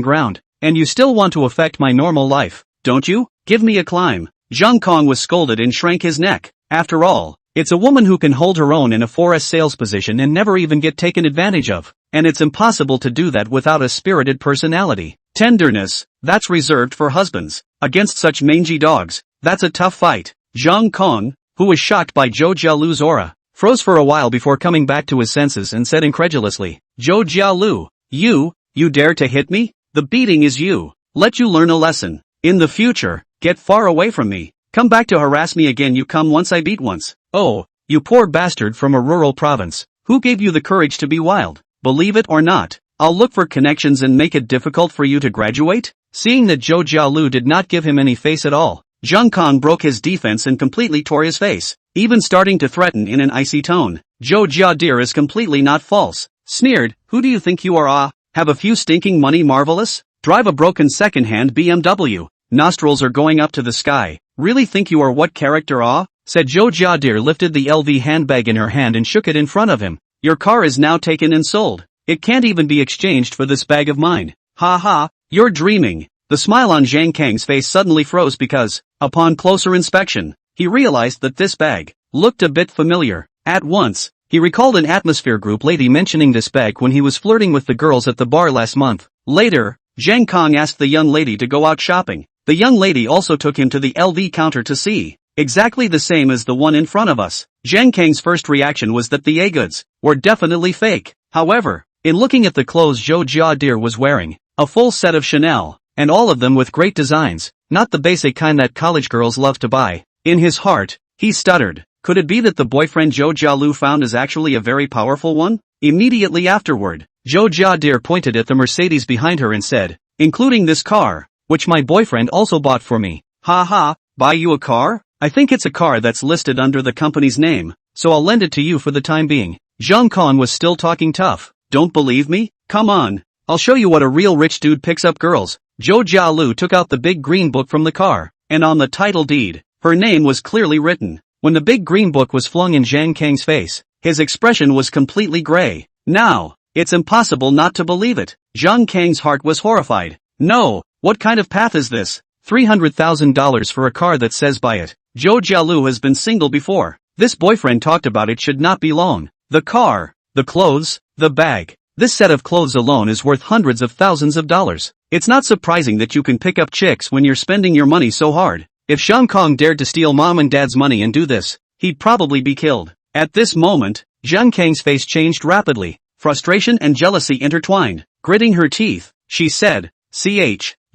ground, and you still want to affect my normal life, don't you? Give me a climb." Zhang Kong was scolded and shrank his neck. After all, it's a woman who can hold her own in a forest sales position and never even get taken advantage of, and it's impossible to do that without a spirited personality. Tenderness, that's reserved for husbands. Against such mangy dogs, that's a tough fight. Zhang Kong, who was shocked by Zhou Jialu's aura, froze for a while before coming back to his senses and said incredulously, "Zhou Jialu, you dare to hit me? The beating is you. Let you learn a lesson. In the future, get far away from me. Come back to harass me again. You come once, I beat once. Oh, you poor bastard from a rural province. Who gave you the courage to be wild? Believe it or not, I'll look for connections and make it difficult for you to graduate." Seeing that Zhou Jialu did not give him any face at all, Zhang Kong broke his defense and completely tore his face, even starting to threaten in an icy tone. "Zhou Jiadir is completely not false," sneered. "Who do you think you are? Have a few stinking money, marvelous? Drive a broken second-hand BMW. Nostrils are going up to the sky. Really think you are what character, said Zhou Jiadir, lifted the LV handbag in her hand and shook it in front of him. "Your car is now taken and sold. It can't even be exchanged for this bag of mine. Ha ha, you're dreaming." The smile on Zhang Kang's face suddenly froze because, upon closer inspection, he realized that this bag looked a bit familiar. At once, he recalled an Atmosphere Group lady mentioning this bag when he was flirting with the girls at the bar last month. Later, Zhang Kong asked the young lady to go out shopping. The young lady also took him to the LV counter to see. Exactly the same as the one in front of us. Zhang Kang's first reaction was that the A-goods were definitely fake. However, in looking at the clothes Zhou Jiadir was wearing, a full set of Chanel, and all of them with great designs, not the basic kind that college girls love to buy. In his heart, he stuttered. Could it be that the boyfriend Zhou Jialu found is actually a very powerful one? Immediately afterward, Zhou Jiadir pointed at the Mercedes behind her and said, including this car, which my boyfriend also bought for me. Ha ha, buy you a car? I think it's a car that's listed under the company's name, so I'll lend it to you for the time being. Zhang Kong was still talking tough. Don't believe me? Come on. I'll show you what a real rich dude picks up girls. Zhou Jialu took out the big green book from the car, and on the title deed, her name was clearly written. When the big green book was flung in Zhang Kang's face, his expression was completely gray. Now, it's impossible not to believe it. Zhang Kang's heart was horrified. No, what kind of path is this? $300,000 for a car that says buy it. Zhou Jialu has been single before. This boyfriend talked about it should not be long. The car, the clothes, the bag. This set of clothes alone is worth hundreds of thousands of dollars. It's not surprising that you can pick up chicks when you're spending your money so hard. If Zhang Kong dared to steal mom and dad's money and do this, he'd probably be killed. At this moment, Zhang Kang's face changed rapidly. Frustration and jealousy intertwined. Gritting her teeth, she said,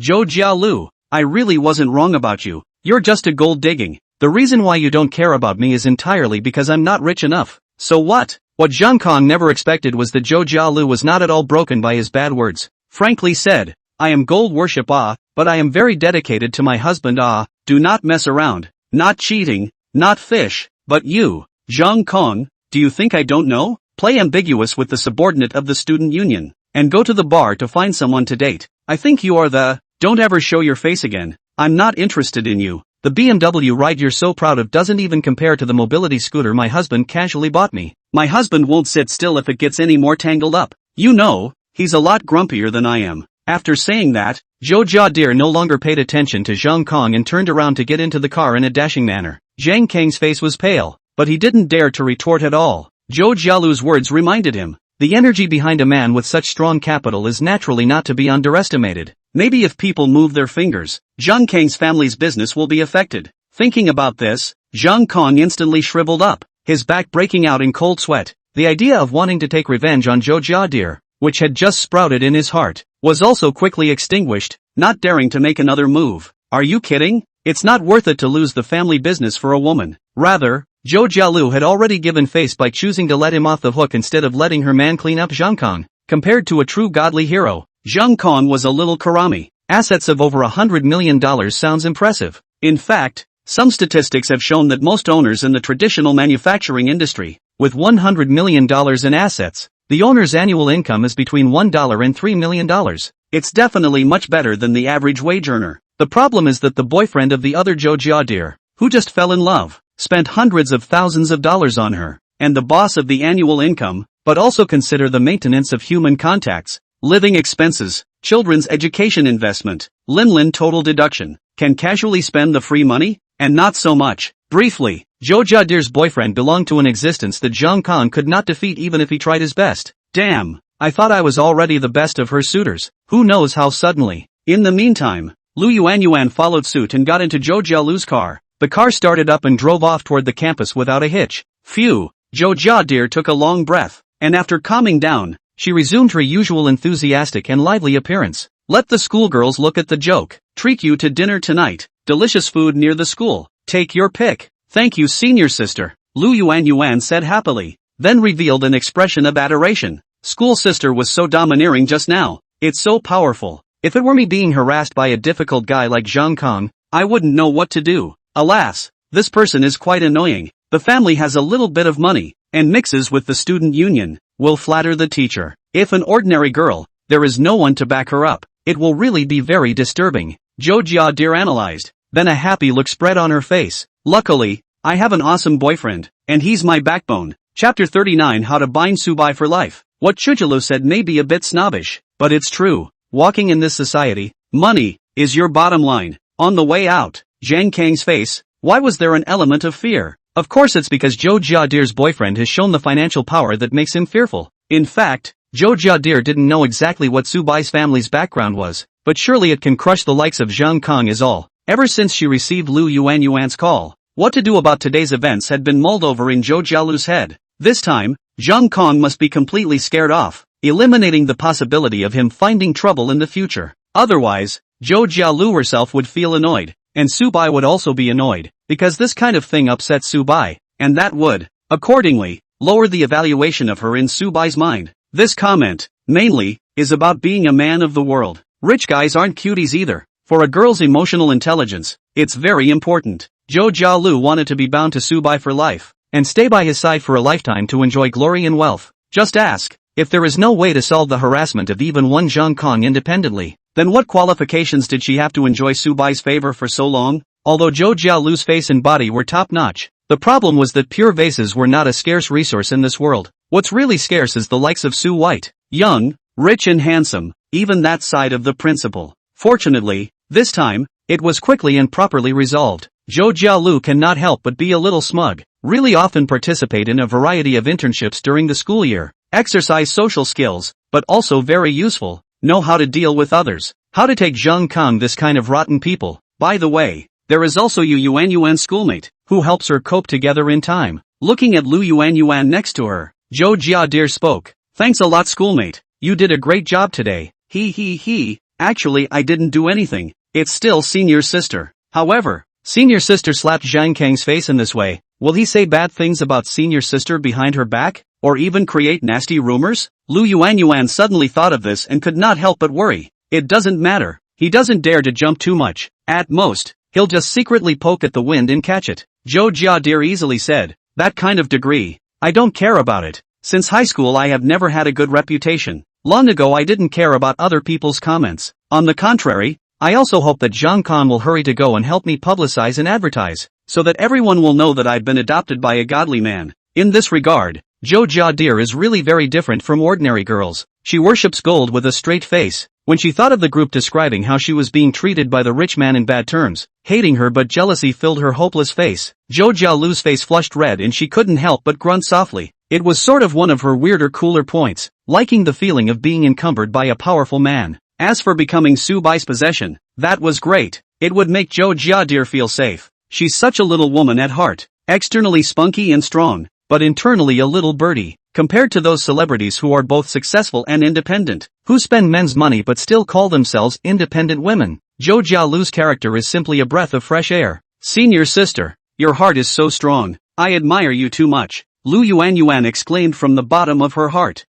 Zhou Jialu, I really wasn't wrong about you. You're just a gold digging. The reason why you don't care about me is entirely because I'm not rich enough. So what? What Zhang Kong never expected was that Zhou Jialu was not at all broken by his bad words. Frankly said, I am gold worship but I am very dedicated to my husband do not mess around. Not cheating, not fish, but you. Zhang Kong, do you think I don't know? Play ambiguous with the subordinate of the student union, and go to the bar to find someone to date. I think you are don't ever show your face again. I'm not interested in you. The BMW ride you're so proud of doesn't even compare to the mobility scooter my husband casually bought me. My husband won't sit still if it gets any more tangled up. You know, he's a lot grumpier than I am. After saying that, Zhou Jiadir no longer paid attention to Zhang Kong and turned around to get into the car in a dashing manner. Zhang Kang's face was pale, but he didn't dare to retort at all. Zhou Jialu's words reminded him, the energy behind a man with such strong capital is naturally not to be underestimated. Maybe if people move their fingers, Zhang Kang's family's business will be affected. Thinking about this, Zhang Kong instantly shriveled up, his back breaking out in cold sweat. The idea of wanting to take revenge on Zhou Jiadir, which had just sprouted in his heart, was also quickly extinguished, not daring to make another move. Are you kidding? It's not worth it to lose the family business for a woman. Rather, Zhou Jialu had already given face by choosing to let him off the hook instead of letting her man clean up Zhang Kong. Compared to a true godly hero, Zhang Kong was a little karami. Assets of over $100 million sounds impressive. In fact, some statistics have shown that most owners in the traditional manufacturing industry, with $100 million in assets, the owner's annual income is between $1 and $3 million. It's definitely much better than the average wage earner. The problem is that the boyfriend of the other Zhou Jiadir, who just fell in love, spent hundreds of thousands of dollars on her, and the boss of the annual income, but also consider the maintenance of human contacts, living expenses, children's education investment, Lin total deduction, can casually spend the free money, and not so much. Briefly, Zhou Jiadir's boyfriend belonged to an existence that Zhang Kong could not defeat even if he tried his best. Damn, I thought I was already the best of her suitors. Who knows how suddenly. In the meantime, Lu Yuan followed suit and got into Zhou Jialu's car. The car started up and drove off toward the campus without a hitch. Phew, Zhou Jiadir took a long breath, and after calming down, she resumed her usual enthusiastic and lively appearance. Let the schoolgirls look at the joke. Treat you to dinner tonight. Delicious food near the school. Take your pick. Thank you, senior sister. Lu Yuan said happily, then revealed an expression of adoration. School sister was so domineering just now. It's so powerful. If it were me being harassed by a difficult guy like Zhang Kong, I wouldn't know what to do. Alas, this person is quite annoying. The family has a little bit of money, and mixes with the student union, will flatter the teacher. If an ordinary girl, there is no one to back her up, it will really be very disturbing. Zhou Jiadir analyzed, then a happy look spread on her face. Luckily, I have an awesome boyfriend, and he's my backbone. Chapter 39 How to Bind Subai for Life. What Chujulu said may be a bit snobbish, but it's true. Walking in this society, money is your bottom line. On the way out, Zhang Kang's face, why was there an element of fear? Of course it's because Zhou Jiadir's boyfriend has shown the financial power that makes him fearful. In fact, Zhou Jiadir didn't know exactly what Subai's family's background was. but surely it can crush the likes of Zhang Kong is all. Ever since she received Lu Yuanyuan's call, what to do about today's events had been mulled over in Zhou Jialu's head. This time, Zhang Kong must be completely scared off, eliminating the possibility of him finding trouble in the future. Otherwise, Zhou Jialu herself would feel annoyed, and Su Bai would also be annoyed, because this kind of thing upsets Su Bai, and that would, accordingly, lower the evaluation of her in Su Bai's mind. This comment, mainly, is about being a man of the world. Rich guys aren't cuties either. For a girl's emotional intelligence, it's very important. Zhou Jialu wanted to be bound to Su Bai for life, and stay by his side for a lifetime to enjoy glory and wealth. Just ask, if there is no way to solve the harassment of even one Zhang Kong independently, then what qualifications did she have to enjoy Su Bai's favor for so long? Although Zhou Jialu's face and body were top-notch, the problem was that pure vases were not a scarce resource in this world. What's really scarce is the likes of Su White. Young, rich and handsome, even that side of the principle. Fortunately, this time, it was quickly and properly resolved. Zhou Jialu cannot help but be a little smug, really often participate in a variety of internships during the school year, exercise social skills, but also very useful, know how to deal with others, how to take Zhang Kong this kind of rotten people. By the way, there is also Yu Yuanyuan's schoolmate, who helps her cope together in time. Looking at Lu Yuanyuan next to her, Zhou Jiadir spoke. Thanks a lot schoolmate, you did a great job today. Actually I didn't do anything, it's still senior sister. However, senior sister slapped Zhang Kang's face in this way. Will he say bad things about senior sister behind her back, or even create nasty rumors? Lu Yuanyuan suddenly thought of this and could not help but worry. It doesn't matter, he doesn't dare to jump too much. At most, he'll just secretly poke at the wind and catch it. Zhou Jiadir easily said, that kind of degree, I don't care about it. Since high school I have never had a good reputation. Long ago I didn't care about other people's comments. On the contrary, I also hope that Zhang Kong will hurry to go and help me publicize and advertise, so that everyone will know that I've been adopted by a godly man. In this regard, Zhou Jiadir is really very different from ordinary girls. She worships gold with a straight face. When she thought of the group describing how she was being treated by the rich man in bad terms, hating her but jealousy filled her hopeless face. Zhou Jialu's face flushed red and she couldn't help but grunt softly. It was sort of one of her weirder cooler points, liking the feeling of being encumbered by a powerful man. As for becoming Su Bai's possession, that was great. It would make Zhou Jiadir feel safe. She's such a little woman at heart, externally spunky and strong, but internally a little birdie, compared to those celebrities who are both successful and independent, who spend men's money but still call themselves independent women. Zhou Jialu's character is simply a breath of fresh air. Senior sister, your heart is so strong. I admire you too much. Lu Yuanyuan exclaimed from the bottom of her heart.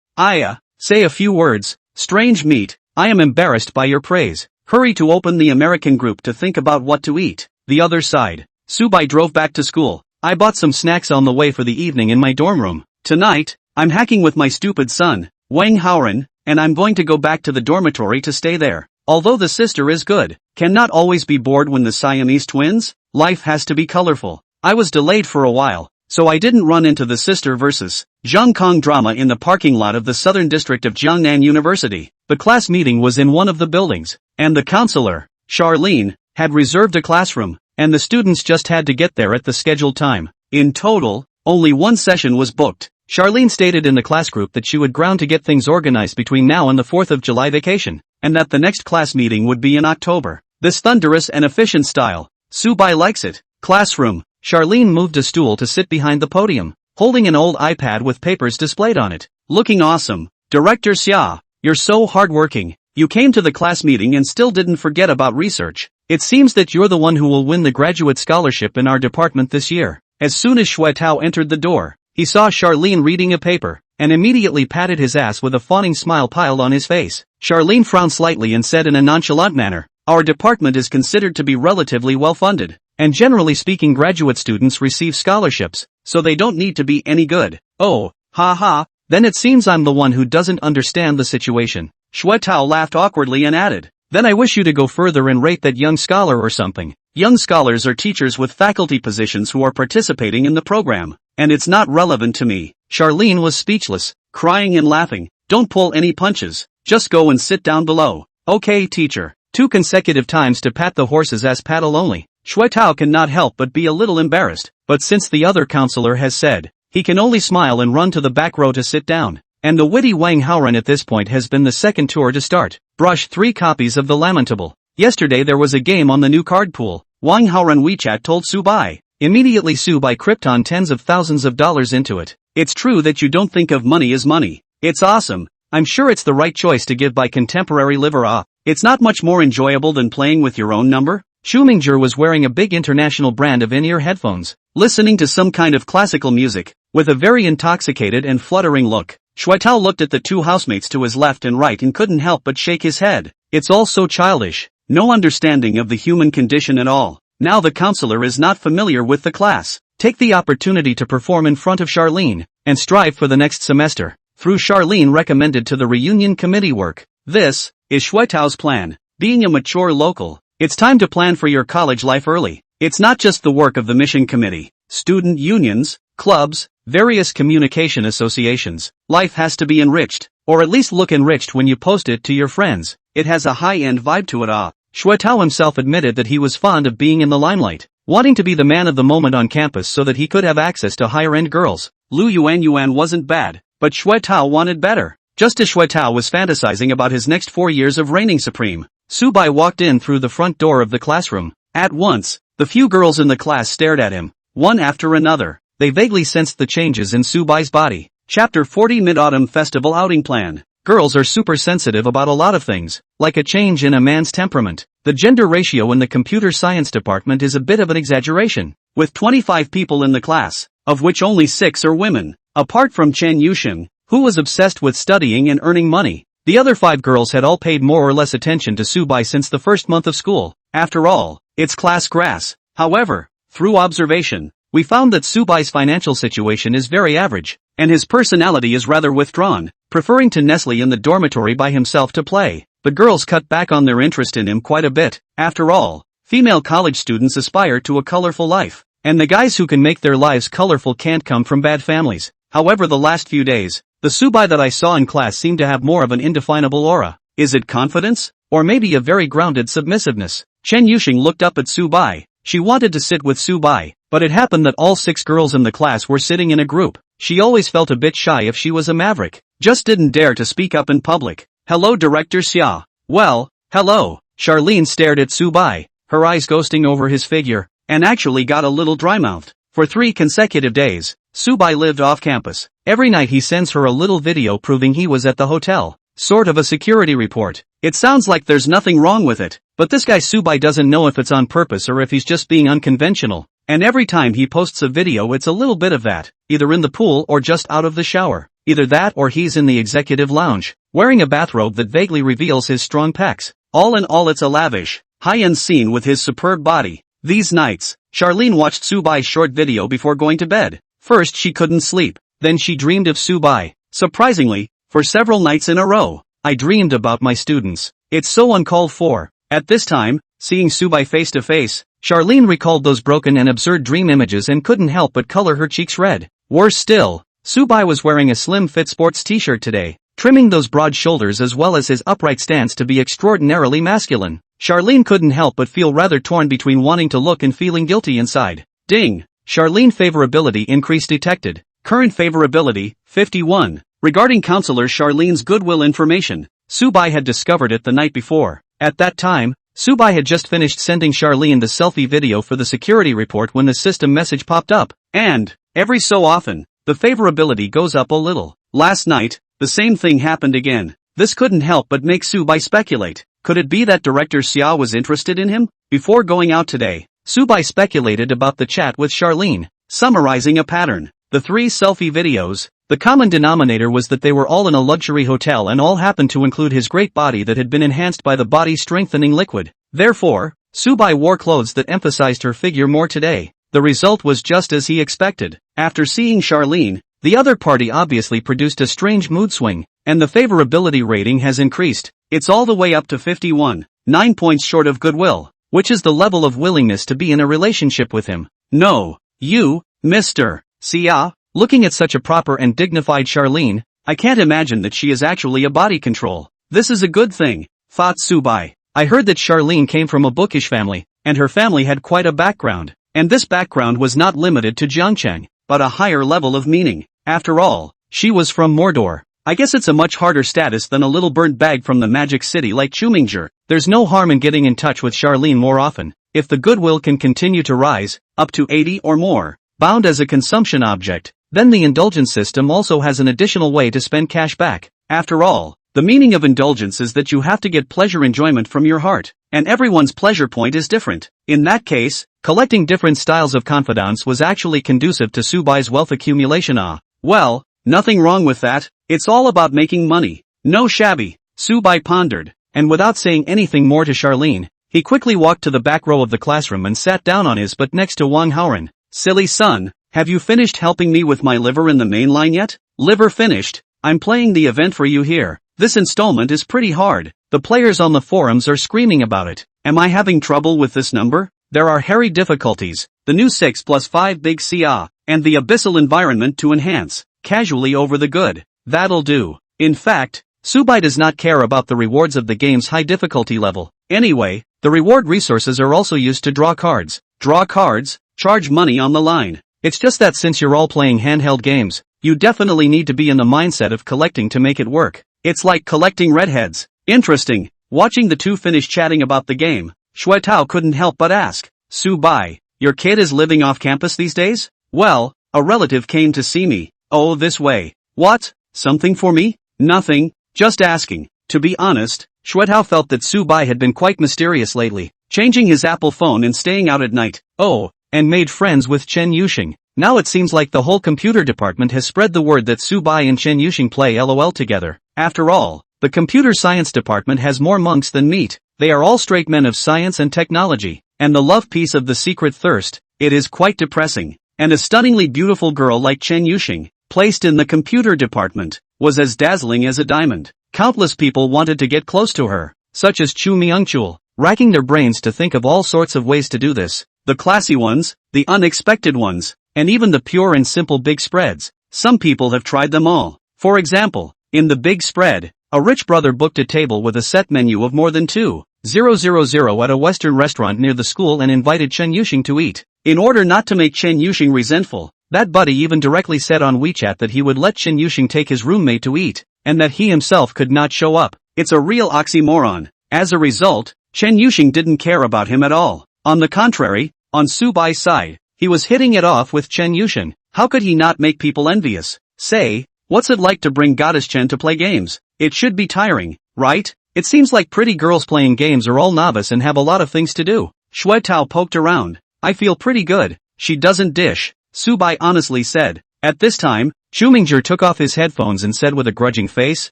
Say a few words, strange meat, I am embarrassed by your praise. Hurry to open the American group to think about what to eat. The other side. Su Bai drove back to school. I bought some snacks on the way for the evening in my dorm room. Tonight, I'm hacking with my stupid son, Wang Haoran, and I'm going to go back to the dormitory to stay there. Although the sister is good, cannot always be bored when the Siamese twins? Life has to be colorful. I was delayed for a while, so I didn't run into the sister versus Zhang Kong drama in the parking lot of the Southern District of Jiangnan University. The class meeting was in one of the buildings, and the counselor, Charlene, had reserved a classroom, and the students just had to get there at the scheduled time. In total, only one session was booked. Charlene stated in the class group that she would ground to get things organized between now and the 4th of July vacation, and that the next class meeting would be in October. This thunderous and efficient style, Su Bai likes it. Classroom. Charlene moved a stool to sit behind the podium, holding an old iPad with papers displayed on it. Looking awesome. Director Xia, you're so hardworking. You came to the class meeting and still didn't forget about research. It seems that you're the one who will win the graduate scholarship in our department this year. As soon as Xue Tao entered the door, he saw Charlene reading a paper, and immediately patted his ass with a fawning smile piled on his face. Charlene frowned slightly and said in a nonchalant manner, our department is considered to be relatively well-funded, and generally speaking graduate students receive scholarships, so they don't need to be any good. Oh, then it seems I'm the one who doesn't understand the situation. Xue Tao laughed awkwardly and added, then I wish you to go further and rate that young scholar or something. Young scholars are teachers with faculty positions who are participating in the program, and it's not relevant to me. Charlene was speechless, crying and laughing. Don't pull any punches, just go and sit down below. Okay teacher. 2 consecutive times to pat the horse's ass paddle only. Xue Tao cannot help but be a little embarrassed, but since the other counselor has said, he can only smile and run to the back row to sit down. And the witty Wang Haoran at this point has been the second tour to start. Brush 3 copies of the Lamentable. Yesterday there was a game on the new card pool. Wang Haoran WeChat told Subai. Immediately Subai Krypton tens of thousands of dollars into it. It's true that you don't think of money as money. It's awesome. I'm sure it's the right choice to give by contemporary liver. It's not much more enjoyable than playing with your own number. Xu Mingzhi was wearing a big international brand of in-ear headphones, listening to some kind of classical music, with a very intoxicated and fluttering look. Shuaitao looked at the two housemates to his left and right and couldn't help but shake his head. It's all so childish. No understanding of the human condition at all. Now the counselor is not familiar with the class. Take the opportunity to perform in front of Charlene, and strive for the next semester. Through Charlene recommended to the reunion committee work. This is Shuaitao's plan. Being a mature local, it's time to plan for your college life early. It's not just the work of the mission committee, student unions, clubs, various communication associations. Life has to be enriched, or at least look enriched when you post it to your friends. It has a high-end vibe to it. Shuaitao himself admitted that he was fond of being in the limelight, wanting to be the man of the moment on campus so that he could have access to higher-end girls. Lu Yuan wasn't bad, but Shuaitao wanted better. Just as Shuaitao was fantasizing about his next 4 years of reigning supreme, Subai walked in through the front door of the classroom. At once, the few girls in the class stared at him, one after another. They vaguely sensed the changes in Subai's body. Chapter 40 Mid-Autumn Festival Outing Plan. Girls are super sensitive about a lot of things, like a change in a man's temperament. The gender ratio in the computer science department is a bit of an exaggeration, with 25 people in the class, of which only 6 are women. Apart from Chen Yusheng, who was obsessed with studying and earning money, the other 5 girls had all paid more or less attention to Subai since the first month of school. After all, it's class grass. However, through observation, we found that Subai's financial situation is very average, and his personality is rather withdrawn, preferring to nestle in the dormitory by himself to play. The girls cut back on their interest in him quite a bit. After all, female college students aspire to a colorful life, and the guys who can make their lives colorful can't come from bad families. However, the last few days, the Subai that I saw in class seemed to have more of an indefinable aura. Is it confidence? Or maybe a very grounded submissiveness? Chen Yusheng looked up at Subai. She wanted to sit with Subai, but it happened that all 6 girls in the class were sitting in a group. She always felt a bit shy if she was a maverick. Just didn't dare to speak up in public. Hello, Director Xia. Well, hello. Charlene stared at Subai, her eyes ghosting over his figure, and actually got a little dry-mouthed. For 3 consecutive days, Subai lived off campus. Every night he sends her a little video proving he was at the hotel. Sort of a security report. It sounds like there's nothing wrong with it, but this guy Subai doesn't know if it's on purpose or if he's just being unconventional. And every time he posts a video it's a little bit of that, either in the pool or just out of the shower. Either that or he's in the executive lounge, wearing a bathrobe that vaguely reveals his strong pecs. All in all it's a lavish, high-end scene with his superb body. These nights, Charlene watched Subai's short video before going to bed. First she couldn't sleep, then she dreamed of Subai. Surprisingly, for several nights in a row, I dreamed about my students. It's so uncalled for. At this time, seeing Subai face to face, Charlene recalled those broken and absurd dream images and couldn't help but color her cheeks red. Worse still, Subai was wearing a slim-fit sports t-shirt today, trimming those broad shoulders as well as his upright stance to be extraordinarily masculine. Charlene couldn't help but feel rather torn between wanting to look and feeling guilty inside. Ding! Charlene favorability increase detected. Current favorability, 51. Regarding counselor Charlene's goodwill information, Subai had discovered it the night before. At that time, Subai had just finished sending Charlene the selfie video for the security report when the system message popped up. And, every so often, the favorability goes up a little. Last night, the same thing happened again. This couldn't help but make Subai speculate. Could it be that Director Xia was interested in him? Before going out today, Subai speculated about the chat with Charlene, summarizing a pattern. The 3 selfie videos, the common denominator was that they were all in a luxury hotel and all happened to include his great body that had been enhanced by the body-strengthening liquid. Therefore, Subai wore clothes that emphasized her figure more today. The result was just as he expected. After seeing Charlene, the other party obviously produced a strange mood swing, and the favorability rating has increased. It's all the way up to 51, 9 points short of goodwill, which is the level of willingness to be in a relationship with him. No, you, Mr. Xia. Looking at such a proper and dignified Charlene, I can't imagine that she is actually a body control. This is a good thing, thought Subai. I heard that Charlene came from a bookish family, and her family had quite a background. And this background was not limited to Jiangcheng, but a higher level of meaning. After all, she was from Mordor. I guess it's a much harder status than a little burnt bag from the magic city like Chumingzhi. There's no harm in getting in touch with Charlene more often. If the goodwill can continue to rise, up to 80 or more, bound as a consumption object, then the indulgence system also has an additional way to spend cash back. After all, the meaning of indulgence is that you have to get pleasure enjoyment from your heart, and everyone's pleasure point is different. In that case, collecting different styles of confidants was actually conducive to Subai's wealth accumulation. Well, nothing wrong with that, it's all about making money. No shabby, Subai pondered, and without saying anything more to Charlene, he quickly walked to the back row of the classroom and sat down on his butt next to Wang Haoran. Silly son, have you finished helping me with my liver in the main line yet? Liver finished? I'm playing the event for you here. This installment is pretty hard. The players on the forums are screaming about it. Am I having trouble with this number? There are hairy difficulties, the new 6 plus 5 big CA, and the abyssal environment to enhance, casually over the good. That'll do. In fact, Subai does not care about the rewards of the game's high difficulty level. Anyway, the reward resources are also used to draw cards. Draw cards, charge money on the line. It's just that since you're all playing handheld games, you definitely need to be in the mindset of collecting to make it work. It's like collecting redheads. Interesting. Watching the two finish chatting about the game, Shui Tao couldn't help but ask, Subai, your kid is living off campus these days? Well, a relative came to see me. Oh, this way. What? Something for me? Nothing, just asking. To be honest, Shui Tao felt that Subai had been quite mysterious lately, changing his Apple phone and staying out at night. Oh, and made friends with Chen Yuxing. Now it seems like the whole computer department has spread the word that Subai and Chen Yuxing play LOL together. After all, the computer science department has more monks than meat. They are all straight men of science and technology, and the love piece of the secret thirst, it is quite depressing. And a stunningly beautiful girl like Chen Yuxing, placed in the computer department, was as dazzling as a diamond. Countless people wanted to get close to her, such as Chu Myungchul, racking their brains to think of all sorts of ways to do this. The classy ones, the unexpected ones, and even the pure and simple big spreads. Some people have tried them all. For example, in the big spread, a rich brother booked a table with a set menu of more than 2,000 at a Western restaurant near the school and invited Chen Yuxing to eat. In order not to make Chen Yuxing resentful, that buddy even directly said on WeChat that he would let Chen Yuxing take his roommate to eat, and that he himself could not show up. It's a real oxymoron. As a result, Chen Yuxing didn't care about him at all. On the contrary, on Subai's side, he was hitting it off with Chen Yuxing. How could he not make people envious? Say, what's it like to bring Goddess Chen to play games? It should be tiring, right? It seems like pretty girls playing games are all novice and have a lot of things to do. Shui Tao poked around. I feel pretty good. She doesn't dish, Subai honestly said. At this time, Chumingzhi took off his headphones and said with a grudging face,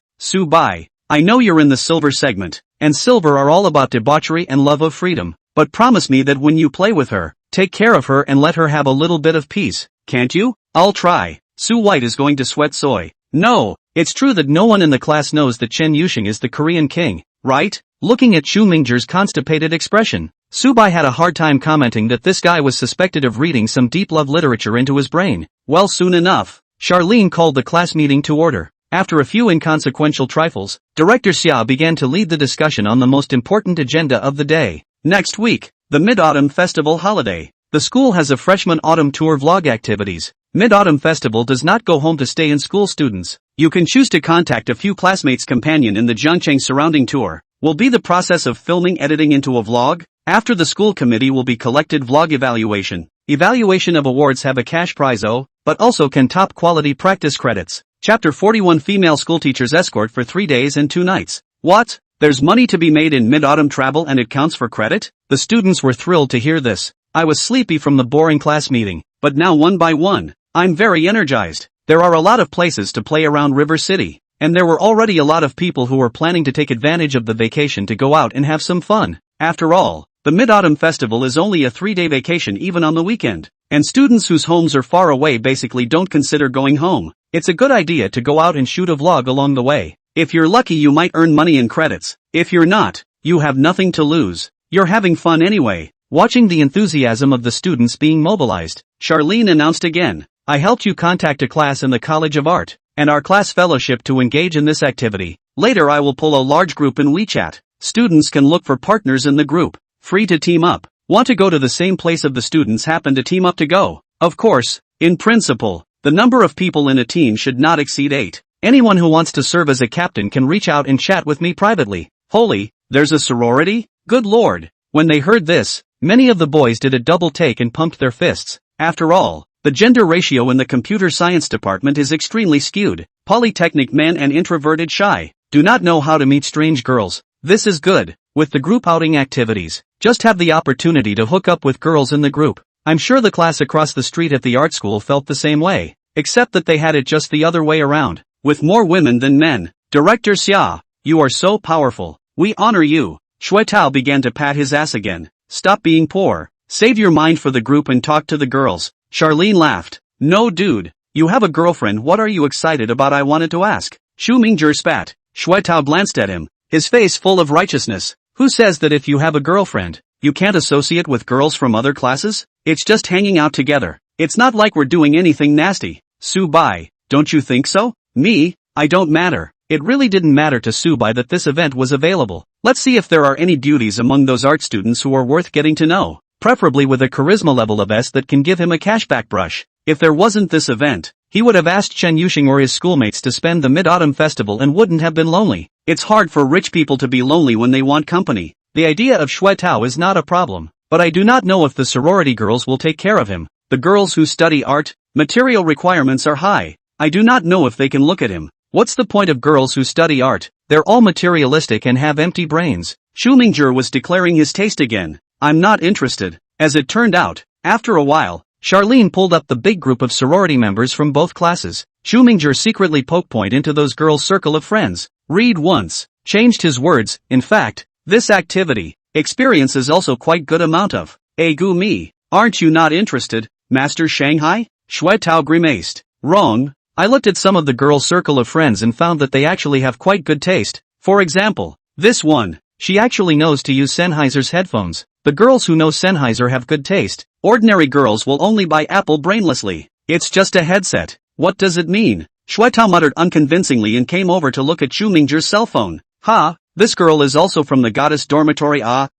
Subai, I know you're in the silver segment, and silver are all about debauchery and love of freedom, but promise me that when you play with her, take care of her and let her have a little bit of peace, can't you? I'll try. Su White is going to sweat soy. No, it's true that no one in the class knows that Chen Yuxing is the Korean king, right? Looking at Chumingzhi's constipated expression, Subai had a hard time commenting that this guy was suspected of reading some deep love literature into his brain. Well, soon enough, Charlene called the class meeting to order. After a few inconsequential trifles, Director Xia began to lead the discussion on the most important agenda of the day. Next week, the Mid-Autumn Festival holiday. The school has a freshman autumn tour vlog activities. Mid-Autumn Festival does not go home to stay in school students. You can choose to contact a few classmates companion in the Zhangcheng surrounding tour. Will be the process of filming editing into a vlog. After the school committee will be collected vlog evaluation. Evaluation of awards have a cash prize but also can top quality practice credits. Chapter 41 Female Schoolteachers Escort for 3 days and 2 nights. What? There's money to be made in mid-autumn travel and it counts for credit? The students were thrilled to hear this. I was sleepy from the boring class meeting, but now one by one, I'm very energized. There are a lot of places to play around River City, and there were already a lot of people who were planning to take advantage of the vacation to go out and have some fun. After all, the Mid-Autumn Festival is only a 3-day vacation even on the weekend, and students whose homes are far away basically don't consider going home. It's a good idea to go out and shoot a vlog along the way. If you're lucky you might earn money in credits. If you're not, you have nothing to lose. You're having fun anyway. Watching the enthusiasm of the students being mobilized, Charlene announced again, I helped you contact a class in the College of Art, and our class fellowship to engage in this activity. Later I will pull a large group in WeChat. Students can look for partners in the group. Free to team up. Want to go to the same place of the students happen to team up to go. Of course, in principle, the number of people in a team should not exceed 8. Anyone who wants to serve as a captain can reach out and chat with me privately. Holy, there's a sorority? Good lord. When they heard this, many of the boys did a double take and pumped their fists. After all, the gender ratio in the computer science department is extremely skewed. Polytechnic men and introverted shy, do not know how to meet strange girls. This is good. With the group outing activities, just have the opportunity to hook up with girls in the group. I'm sure the class across the street at the art school felt the same way, except that they had it just the other way around, with more women than men. Director Xia, you are so powerful. We honor you. Shui Tao began to pat his ass again. Stop being poor. Save your mind for the group and talk to the girls. Charlene laughed. No dude, you have a girlfriend, what are you excited about, I wanted to ask. Xu Mingzhi spat. Shui Tao glanced at him, his face full of righteousness. Who says that if you have a girlfriend, you can't associate with girls from other classes? It's just hanging out together. It's not like we're doing anything nasty. Su Bai, don't you think so? Me? I don't matter. It really didn't matter to Su Bai that this event was available. Let's see if there are any beauties among those art students who are worth getting to know. Preferably with a charisma level of S that can give him a cashback brush. If there wasn't this event, he would have asked Chen Yuxing or his schoolmates to spend the Mid-Autumn Festival and wouldn't have been lonely. It's hard for rich people to be lonely when they want company. The idea of Shui Tao is not a problem, but I do not know if the sorority girls will take care of him. The girls who study art, material requirements are high. I do not know if they can look at him. What's the point of girls who study art? They're all materialistic and have empty brains. Xu Mingzhi was declaring his taste again. I'm not interested. As it turned out, after a while, Charlene pulled up the big group of sorority members from both classes. Xu Mingzhi secretly poked point into those girls' circle of friends. Read once, changed his words. In fact, this activity, experience is also quite good amount of. Egu me, aren't you not interested, Master Shanghai? Shui Tao grimaced. Wrong. I looked at some of the girls' circle of friends and found that they actually have quite good taste. For example, this one, she actually knows to use Sennheiser's headphones. The girls who know Sennheiser have good taste. Ordinary girls will only buy Apple brainlessly. It's just a headset. What does it mean? Shui Tao muttered unconvincingly and came over to look at Xu Mingzhi's cell phone. Ha, this girl is also from the goddess dormitory. Jiang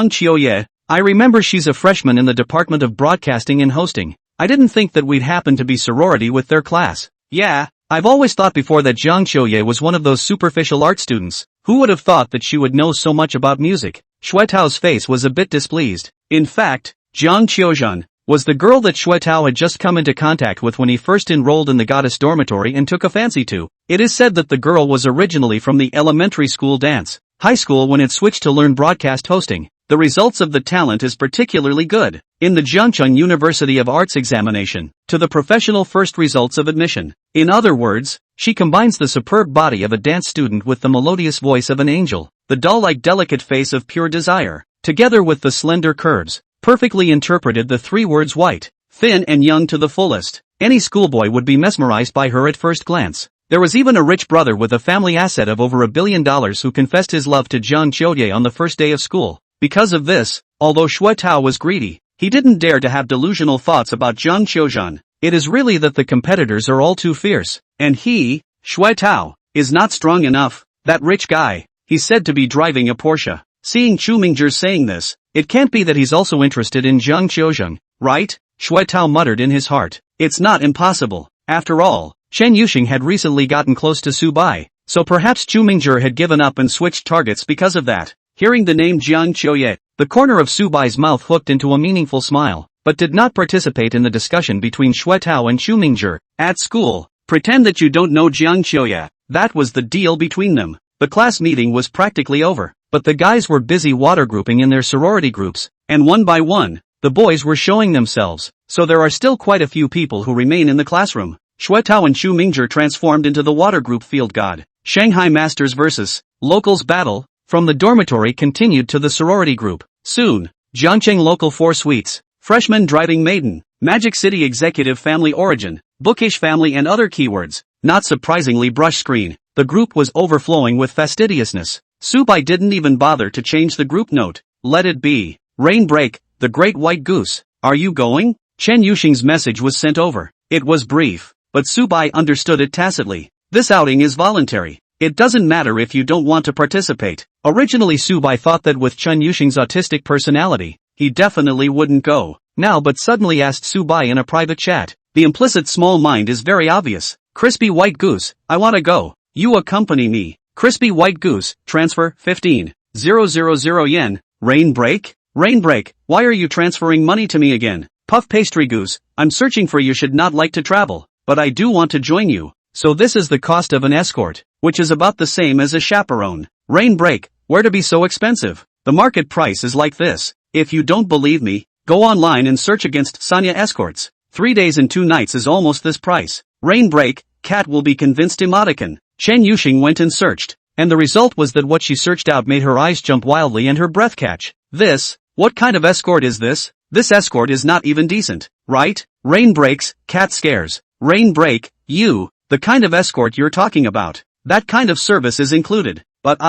Qiuye. I remember she's a freshman in the Department of Broadcasting and Hosting. I didn't think that we'd happen to be sorority with their class. Yeah, I've always thought before that Jiang Qiuye was one of those superficial art students. Who would have thought that she would know so much about music? Shui Tao's face was a bit displeased. In fact, Jiang Qiuzhan was the girl that Shui Tao had just come into contact with when he first enrolled in the goddess dormitory and took a fancy to. It is said that the girl was originally from the elementary school dance high school when it switched to learn broadcast hosting. The results of the talent is particularly good. In the Jiangcheng University of Arts examination, to the professional first results of admission. In other words, she combines the superb body of a dance student with the melodious voice of an angel, the doll-like delicate face of pure desire, together with the slender curves, perfectly interpreted the three words white, thin and young to the fullest. Any schoolboy would be mesmerized by her at first glance. There was even a rich brother with a family asset of over $1 billion who confessed his love to Jiang Qiuye on the first day of school. Because of this, although Shui Tao was greedy, he didn't dare to have delusional thoughts about Jiang Qiuzhan. It is really that the competitors are all too fierce, and he, Shui Tao, is not strong enough. That rich guy, he's said to be driving a Porsche. Seeing Xu Mingzhi saying this, it can't be that he's also interested in Jiang Qiuzhan, right? Shui Tao muttered in his heart. It's not impossible. After all, Chen Yuxing had recently gotten close to Su Bai, so perhaps Xu Mingzhi had given up and switched targets because of that. Hearing the name Jiang Qiuye, the corner of Su Bai's mouth hooked into a meaningful smile, but did not participate in the discussion between Shui Tao and Xu Mingzhi. At school, pretend that you don't know Jiang Qiuye. That was the deal between them. The class meeting was practically over, but the guys were busy watergrouping in their sorority groups, and one by one, the boys were showing themselves, so there are still quite a few people who remain in the classroom. Shui Tao and Xu Mingzhi transformed into the water group field god. Shanghai Masters vs. Locals battle from the dormitory continued to the sorority group. Soon, Jiangcheng Local 4 Suites, Freshman Driving Maiden, Magic City Executive Family Origin, Bookish Family and other keywords. Not surprisingly brush screen, the group was overflowing with fastidiousness. Su Bai didn't even bother to change the group note. Let it be. Rain break, the great white goose. Are you going? Chen Yuxing's message was sent over. It was brief, but Su Bai understood it tacitly. This outing is voluntary. It doesn't matter if you don't want to participate. Originally Su Bai thought that with Chen Yuxing's autistic personality, he definitely wouldn't go. Now but suddenly asked Su Bai in a private chat. The implicit small mind is very obvious. Crispy White Goose, I wanna go. You accompany me. Crispy White Goose, transfer, 15,000 yen. Rain break? Rain break, why are you transferring money to me again? Puff Pastry Goose, I'm searching for you should not like to travel, but I do want to join you. So this is the cost of an escort, which is about the same as a chaperone. Rain break, where to be so expensive? The market price is like this. If you don't believe me, go online and search against Sanya escorts. 3 days and 2 nights is almost this price. Rain break, Cat will be convinced emoticon. Chen Yuxing went and searched, and the result was that what she searched out made her eyes jump wildly and her breath catch. What kind of escort is this? This escort is not even decent, right? Rain breaks, Cat scares. Rain break, you, the kind of escort you're talking about. That kind of service is included. But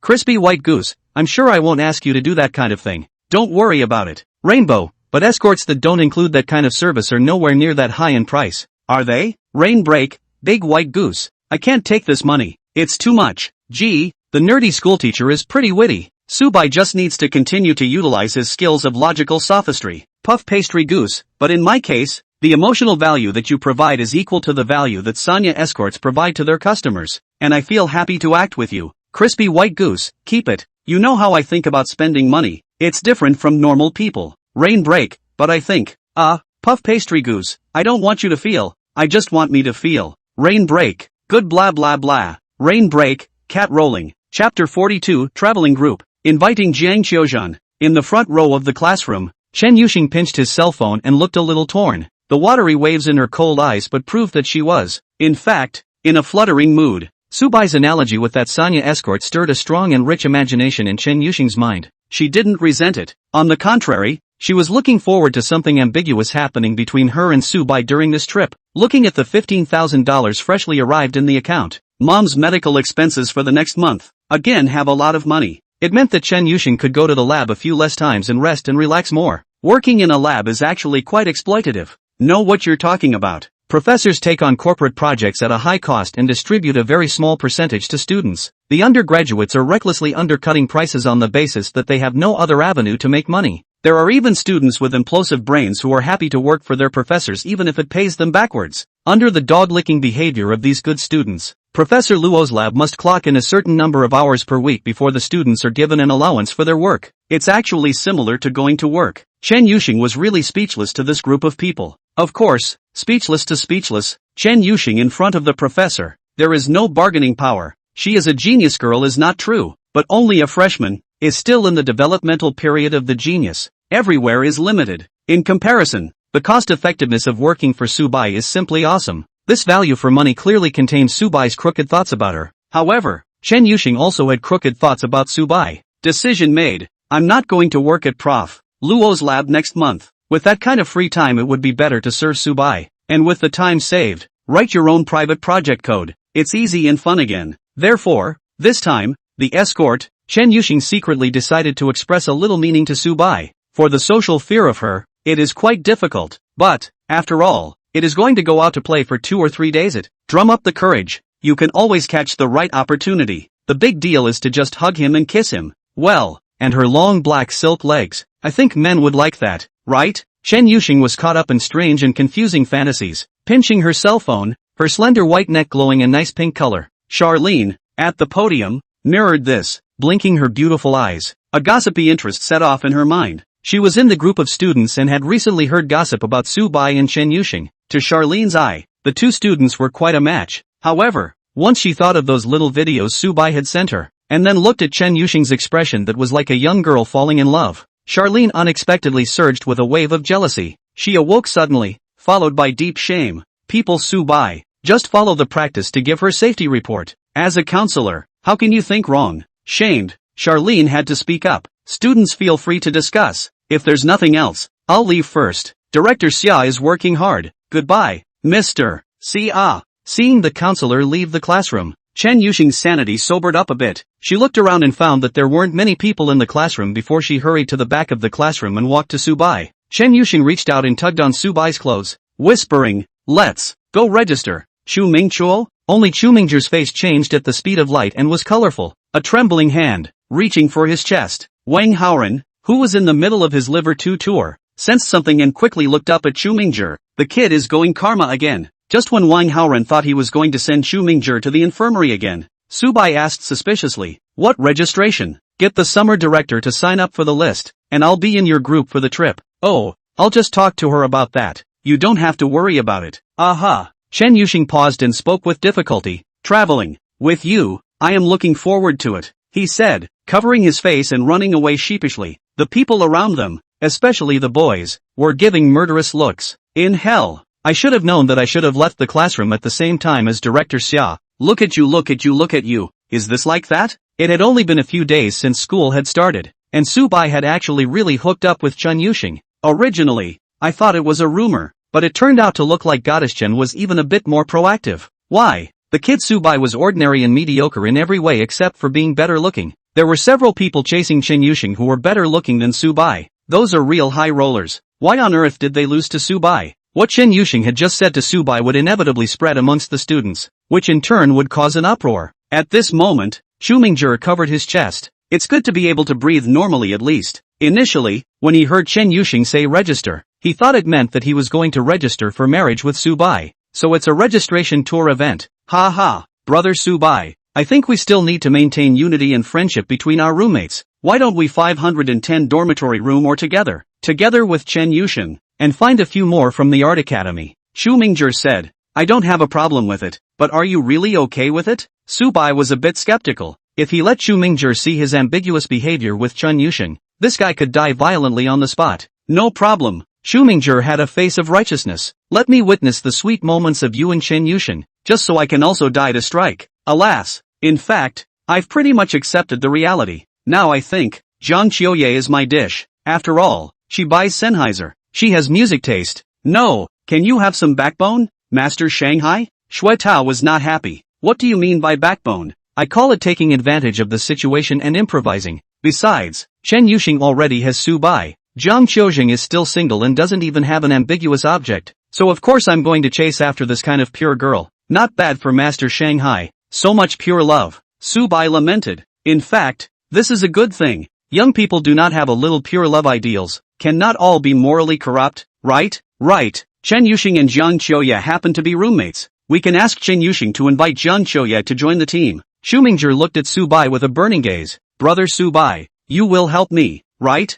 Crispy White Goose, I'm sure I won't ask you to do that kind of thing. Don't worry about it. Rainbow, but escorts that don't include that kind of service are nowhere near that high in price. Are they? Rain break, Big White Goose. I can't take this money. It's too much. Gee, the nerdy schoolteacher is pretty witty. Subai just needs to continue to utilize his skills of logical sophistry. Puff Pastry Goose, but in my case, the emotional value that you provide is equal to the value that Sanya escorts provide to their customers, and I feel happy to act with you. Crispy White Goose, keep it. You know how I think about spending money. It's different from normal people. Rain break, but I think, Puff Pastry Goose, I don't want you to feel, I just want me to feel. Rain break, good blah blah blah. Rain break, cat rolling. Chapter 42, Traveling Group. Inviting Jiang Qiuzhan. In the front row of the classroom, Chen Yuxing pinched his cell phone and looked a little torn. The watery waves in her cold eyes but proved that she was, in fact, in a fluttering mood. Subai's analogy with that Sanya escort stirred a strong and rich imagination in Chen Yuxing's mind. She didn't resent it. On the contrary, she was looking forward to something ambiguous happening between her and Subai during this trip. Looking at the $15,000 freshly arrived in the account, Mom's medical expenses for the next month, again have a lot of money. It meant that Chen Yuxing could go to the lab a few less times and rest and relax more. Working in a lab is actually quite exploitative. Know what you're talking about. Professors take on corporate projects at a high cost and distribute a very small percentage to students. The undergraduates are recklessly undercutting prices on the basis that they have no other avenue to make money. There are even students with implosive brains who are happy to work for their professors even if it pays them backwards. Under the dog-licking behavior of these good students, Professor Luo's lab must clock in a certain number of hours per week before the students are given an allowance for their work. It's actually similar to going to work. Chen Yuxing was really speechless to this group of people. Of course, speechless to speechless, Chen Yuxing in front of the professor. There is no bargaining power. She is a genius girl is not true, but only a freshman, is still in the developmental period of the genius. Everywhere is limited. In comparison, the cost-effectiveness of working for Subai is simply awesome. This value for money clearly contains Subai's crooked thoughts about her. However, Chen Yuxing also had crooked thoughts about Subai. Decision made. I'm not going to work at Prof. Luo's lab next month. With that kind of free time it would be better to serve Subai. And with the time saved, write your own private project code. It's easy and fun again. Therefore, this time, the escort, Chen Yuxing secretly decided to express a little meaning to Subai. For the social fear of her, it is quite difficult. But, after all, it is going to go out to play for 2 or 3 days. Drum up the courage. You can always catch the right opportunity. The big deal is to just hug him and kiss him. Well, and her long black silk legs. I think men would like that, right? Chen Yuxing was caught up in strange and confusing fantasies, pinching her cell phone, her slender white neck glowing a nice pink color. Charlene, at the podium, mirrored this, blinking her beautiful eyes. A gossipy interest set off in her mind. She was in the group of students and had recently heard gossip about Subai and Chen Yuxing. To Charlene's eye, the two students were quite a match. However, once she thought of those little videos Subai had sent her, and then looked at Chen Yuxing's expression that was like a young girl falling in love, Charlene unexpectedly surged with a wave of jealousy. She awoke suddenly, followed by deep shame. People Subai, just follow the practice to give her safety report. As a counselor, how can you think wrong? Shamed, Charlene had to speak up. Students feel free to discuss. If there's nothing else, I'll leave first. Director Xia is working hard. Goodbye, Mr. Xia. Seeing the counselor leave the classroom, Chen Yuxing's sanity sobered up a bit. She looked around and found that there weren't many people in the classroom before she hurried to the back of the classroom and walked to Subai. Chen Yuxing reached out and tugged on Subai's clothes, whispering, "Let's go register." Chu Mingchuo? Only Chu Mingzhu's face changed at the speed of light and was colorful. A trembling hand, reaching for his chest. Wang Haoren, who was in the middle of his Liver 2 tour, sensed something and quickly looked up at Chu Mingzhu. The kid is going karma again. Just when Wang Haoren thought he was going to send Xu Mingzhi to the infirmary again, Subai asked suspiciously, "What registration? Get the summer director to sign up for the list, and I'll be in your group for the trip." "Oh, I'll just talk to her about that. You don't have to worry about it." "Aha." Chen Yuxing paused and spoke with difficulty. "Traveling with you, I am looking forward to it," he said, covering his face and running away sheepishly. The people around them, especially the boys, were giving murderous looks. In hell, I should have known that I should have left the classroom at the same time as Director Xia. Look at you, look at you, look at you. Is this like that? It had only been a few days since school had started, and Subai had actually really hooked up with Chen Yuxing. Originally, I thought it was a rumor, but it turned out to look like Goddess Chen was even a bit more proactive. Why? The kid Subai was ordinary and mediocre in every way except for being better looking. There were several people chasing Chen Yuxing who were better looking than Subai. Those are real high rollers. Why on earth did they lose to Subai? What Chen Yuxing had just said to Subai would inevitably spread amongst the students, which in turn would cause an uproar. At this moment, Xu Mingzhi covered his chest. It's good to be able to breathe normally at least. Initially, when he heard Chen Yuxing say register, he thought it meant that he was going to register for marriage with Subai. So it's a registration tour event. Ha ha, brother Subai. I think we still need to maintain unity and friendship between our roommates. Why don't we 510 dormitory room or together with Chen Yuxing, and find a few more from the art academy? Xu Mingzhi said. I don't have a problem with it, but are you really okay with it? Subai was a bit skeptical. If he let Xu Mingzhi see his ambiguous behavior with Chen Yuxing, this guy could die violently on the spot. No problem. Xu Mingzhi had a face of righteousness. Let me witness the sweet moments of you and Chen Yuxing, just so I can also die to strike. Alas. In fact, I've pretty much accepted the reality. Now I think, Zhang Qiuye is my dish. After all, she buys Sennheiser. She has music taste. No, can you have some backbone, Master Shanghai? Xue Tao was not happy. What do you mean by backbone? I call it taking advantage of the situation and improvising. Besides, Chen Yuxing already has Subai. Zhang Qiuxing is still single and doesn't even have an ambiguous object. So of course I'm going to chase after this kind of pure girl. Not bad for Master Shanghai. So much pure love. Subai lamented. In fact, this is a good thing. Young people do not have a little pure love ideals. Cannot all be morally corrupt, right? Right. Chen Yuxing and Zhang Qiuye happen to be roommates. We can ask Chen Yuxing to invite Zhang Qiuye to join the team. Xu Mingzhi looked at Subai with a burning gaze. Brother Subai, you will help me, right?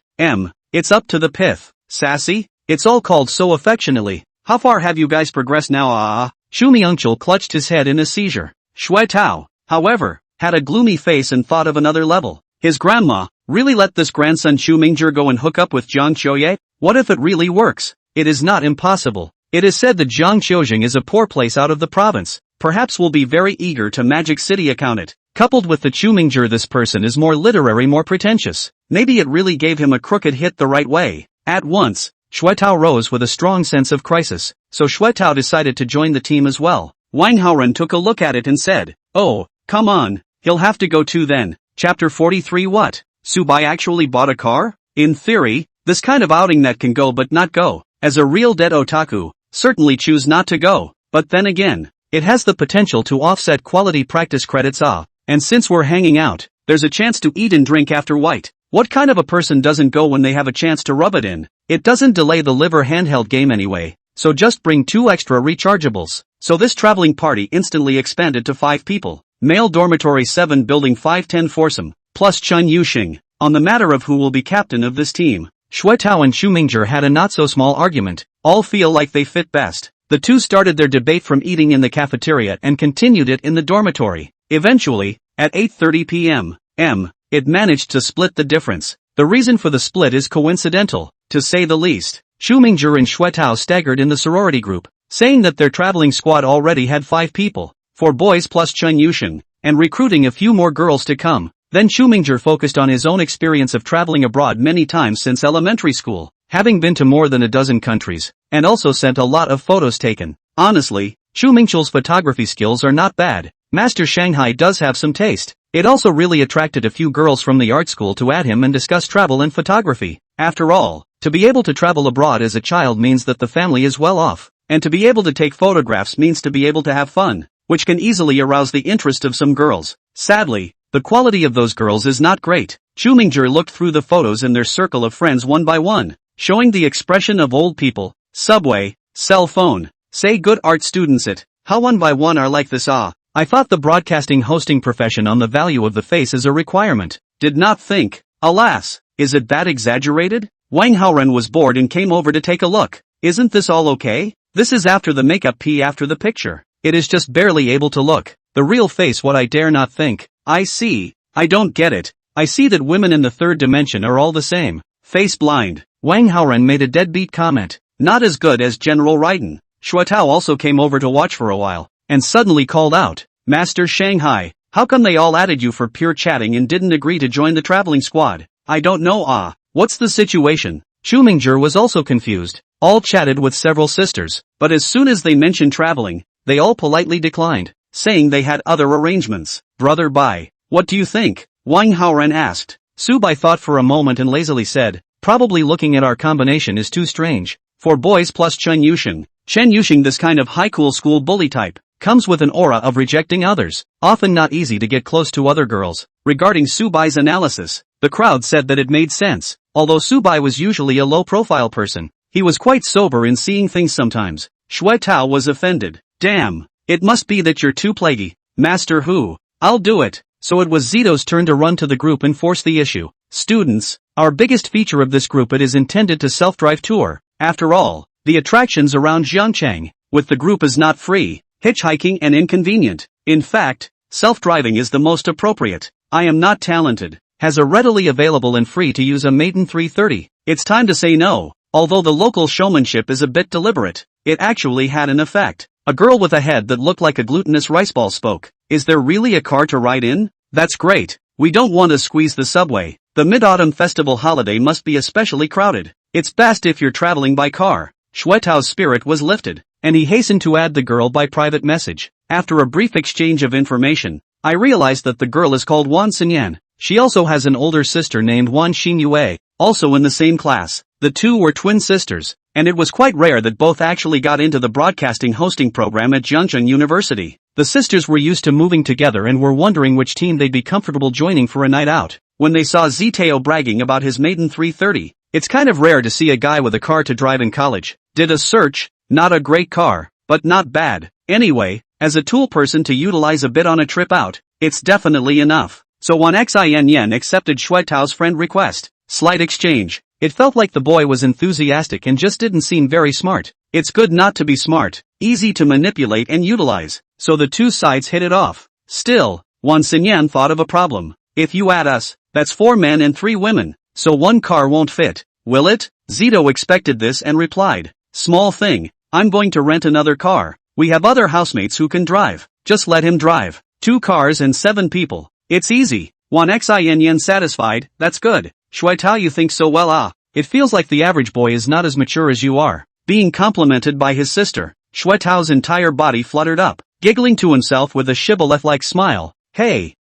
It's up to the pith. Sassy? It's all called so affectionately. How far have you guys progressed now? Xu Mingzhi clutched his head in a seizure. Xue Tao, however, had a gloomy face and thought of another level. His grandma really let this grandson Xu Mingzhi go and hook up with Zhang Qiuye? What if it really works? It is not impossible. It is said that Zhang Qiuxing is a poor place out of the province. Perhaps will be very eager to Magic City account it. Coupled with the Xu Mingzhi, this person is more literary, more pretentious. Maybe it really gave him a crooked hit the right way. At once, Xue Tao rose with a strong sense of crisis, so Xue Tao decided to join the team as well. Wang Haoren took a look at it and said, "Oh, come on, he'll have to go too then." Chapter 43. What? Subai actually bought a car? In theory, this kind of outing that can go but not go. As a real dead otaku, certainly choose not to go. But then again, it has the potential to offset quality practice credits. And since we're hanging out, there's a chance to eat and drink after white. What kind of a person doesn't go when they have a chance to rub it in? It doesn't delay the liver handheld game anyway, so just bring 2 extra rechargeables. So this traveling party instantly expanded to 5 people. Male dormitory 7 building 510 foursome, plus Chen Yuxing. On the matter of who will be captain of this team, Xue Tao and Xu Mingzhi had a not-so-small argument. All feel like they fit best. The two started their debate from eating in the cafeteria and continued it in the dormitory. Eventually, at 8:30 p.m., it managed to split the difference. The reason for the split is coincidental, to say the least. Xu Mingzhi and Xue Tao staggered in the sorority group, saying that their traveling squad already had 5 people, 4 boys plus Chen Yuxing, and recruiting a few more girls to come. Then Xu Mingzhi focused on his own experience of traveling abroad many times since elementary school, having been to more than a dozen countries, and also sent a lot of photos taken. Honestly, Xu Mingzhi's photography skills are not bad. Master Shanghai does have some taste. It also really attracted a few girls from the art school to add him and discuss travel and photography. After all, to be able to travel abroad as a child means that the family is well off, and to be able to take photographs means to be able to have fun, which can easily arouse the interest of some girls. Sadly, the quality of those girls is not great. Xu Mingzhi looked through the photos in their circle of friends one by one, showing the expression of old people, subway, cell phone, Say good art students it. How one by one are like this ah. I thought the broadcasting hosting profession on the value of the face is a requirement. Did not think. Alas, is it that exaggerated? Wang Haoren was bored and came over to take a look. Isn't this all okay? This is after the makeup P after the picture. It is just barely able to look. The real face what I dare not think. I see. I don't get it. I see that women in the third dimension are all the same. Face blind. Wang Haoren made a deadbeat comment. Not as good as General Raiden. Shuetao also came over to watch for a while, and suddenly called out, Master Shanghai, how come they all added you for pure chatting and didn't agree to join the traveling squad? I don't know ah. What's the situation? Chu Mingzhi was also confused. All chatted with several sisters, but as soon as they mentioned traveling, they all politely declined, saying they had other arrangements. Brother Bai, what do you think? Wang Haoren asked. Su Bai thought for a moment and lazily said, probably looking at our combination is too strange. For boys plus Chen Yusheng. Chen Yusheng, this kind of high cool school bully type, comes with an aura of rejecting others, often not easy to get close to other girls. Regarding Su Bai's analysis, the crowd said that it made sense. Although Su Bai was usually a low-profile person, he was quite sober in seeing things sometimes. Shui Tao was offended. Damn, it must be that you're too plaguey. Master Hu, I'll do it. So it was Zito's turn to run to the group and force the issue. Students, our biggest feature of this group it is intended to self-drive tour. After all, the attractions around Zhangcheng, with the group is not free, hitchhiking and inconvenient. In fact, self-driving is the most appropriate. I am not talented, has a readily available and free to use a Maiden 330. It's time to say no. Although the local showmanship is a bit deliberate, it actually had an effect. A girl with a head that looked like a glutinous rice ball spoke. Is there really a car to ride in? That's great. We don't want to squeeze the subway. The Mid-Autumn Festival holiday must be especially crowded. It's best if you're traveling by car. Shuetao's spirit was lifted, and he hastened to add the girl by private message. After a brief exchange of information, I realized that the girl is called Wan Xinyan. She also has an older sister named Wan Xinyue, also in the same class. The two were twin sisters, and it was quite rare that both actually got into the broadcasting hosting program at Jiangcheng University. The sisters were used to moving together and were wondering which team they'd be comfortable joining for a night out. When they saw Zitao bragging about his Maiden 330, it's kind of rare to see a guy with a car to drive in college. Did a search, not a great car, but not bad. Anyway, as a tool person to utilize a bit on a trip out, it's definitely enough. So Wan Xin accepted Shuetao's friend request. Slight exchange. It felt like the boy was enthusiastic and just didn't seem very smart. It's good not to be smart, easy to manipulate and utilize, so the two sides hit it off. Still, Wan Xinyan thought of a problem. If you add us, that's 4 men and 3 women, so one car won't fit, will it? Zito expected this and replied, small thing, I'm going to rent another car. We have other housemates who can drive, just let him drive. 2 cars and 7 people. It's easy. Wan Xin satisfied, that's good. Shuetao, you think so well ah. It feels like the average boy is not as mature as you are. Being complimented by his sister, Shuetao's entire body fluttered up, giggling to himself with a shibboleth-like smile. Hey,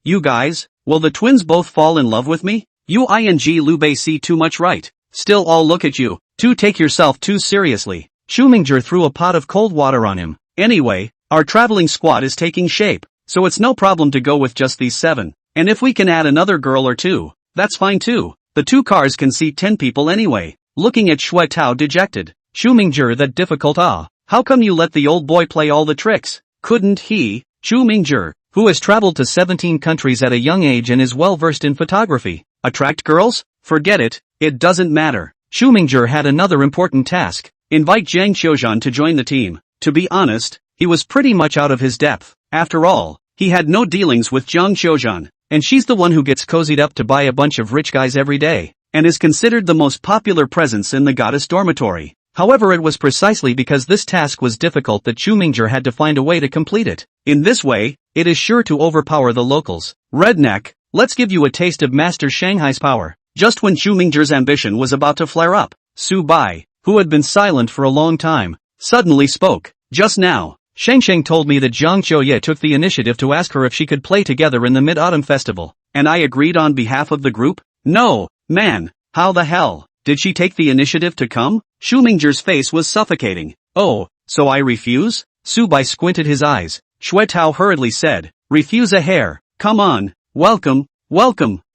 you guys, will the twins both fall in love with me? You Lubei see too much right. Still all look at you, two take yourself too seriously. Chu Mingzhi threw a pot of cold water on him. Anyway, our traveling squad is taking shape, so it's no problem to go with just these 7. And if we can add another girl or 2, that's fine too. The 2 cars can seat 10 people anyway. Looking at Shuetao dejected. Chu Mingzhi, that difficult ah. How come you let the old boy play all the tricks? Couldn't he? Chu Mingzhi, who has traveled to 17 countries at a young age and is well versed in photography, attract girls? Forget it, it doesn't matter. Chu Mingzhi had another important task. Invite Zhang Qiuzhan to join the team. To be honest, he was pretty much out of his depth. After all, he had no dealings with Zhang Qiuzhan. And she's the one who gets cozied up to buy a bunch of rich guys every day, and is considered the most popular presence in the goddess dormitory. However, it was precisely because this task was difficult that Chu Mingzhi had to find a way to complete it. In this way, it is sure to overpower the locals. Redneck, let's give you a taste of Master Shanghai's power. Just when Chu Mingzhi's ambition was about to flare up, Su Bai, who had been silent for a long time, suddenly spoke. Just now, Shengsheng told me that Zhang Qiuye took the initiative to ask her if she could play together in the Mid-Autumn Festival, and I agreed on behalf of the group? No, man, how the hell, did she take the initiative to come? Chu Mingzhi's face was suffocating. Oh, so I refuse? Su Bai squinted his eyes. Shuetao hurriedly said, refuse a hair, come on, welcome.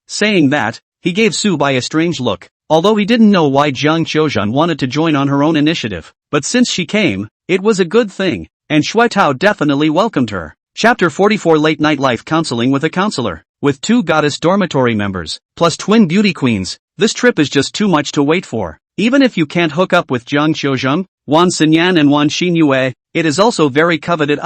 Saying that, he gave Su Bai a strange look, although he didn't know why Zhang Qiuzhan wanted to join on her own initiative, but since she came, It was a good thing, and Shuai definitely welcomed her. Chapter 44 Late Night Life Counseling with a Counselor. With 2 goddess dormitory members, plus twin beauty queens, this trip is just too much to wait for. Even if you can't hook up with Jiang Qiuzheng, Wan Xinyan and Wan Xinyue, it is also very coveted.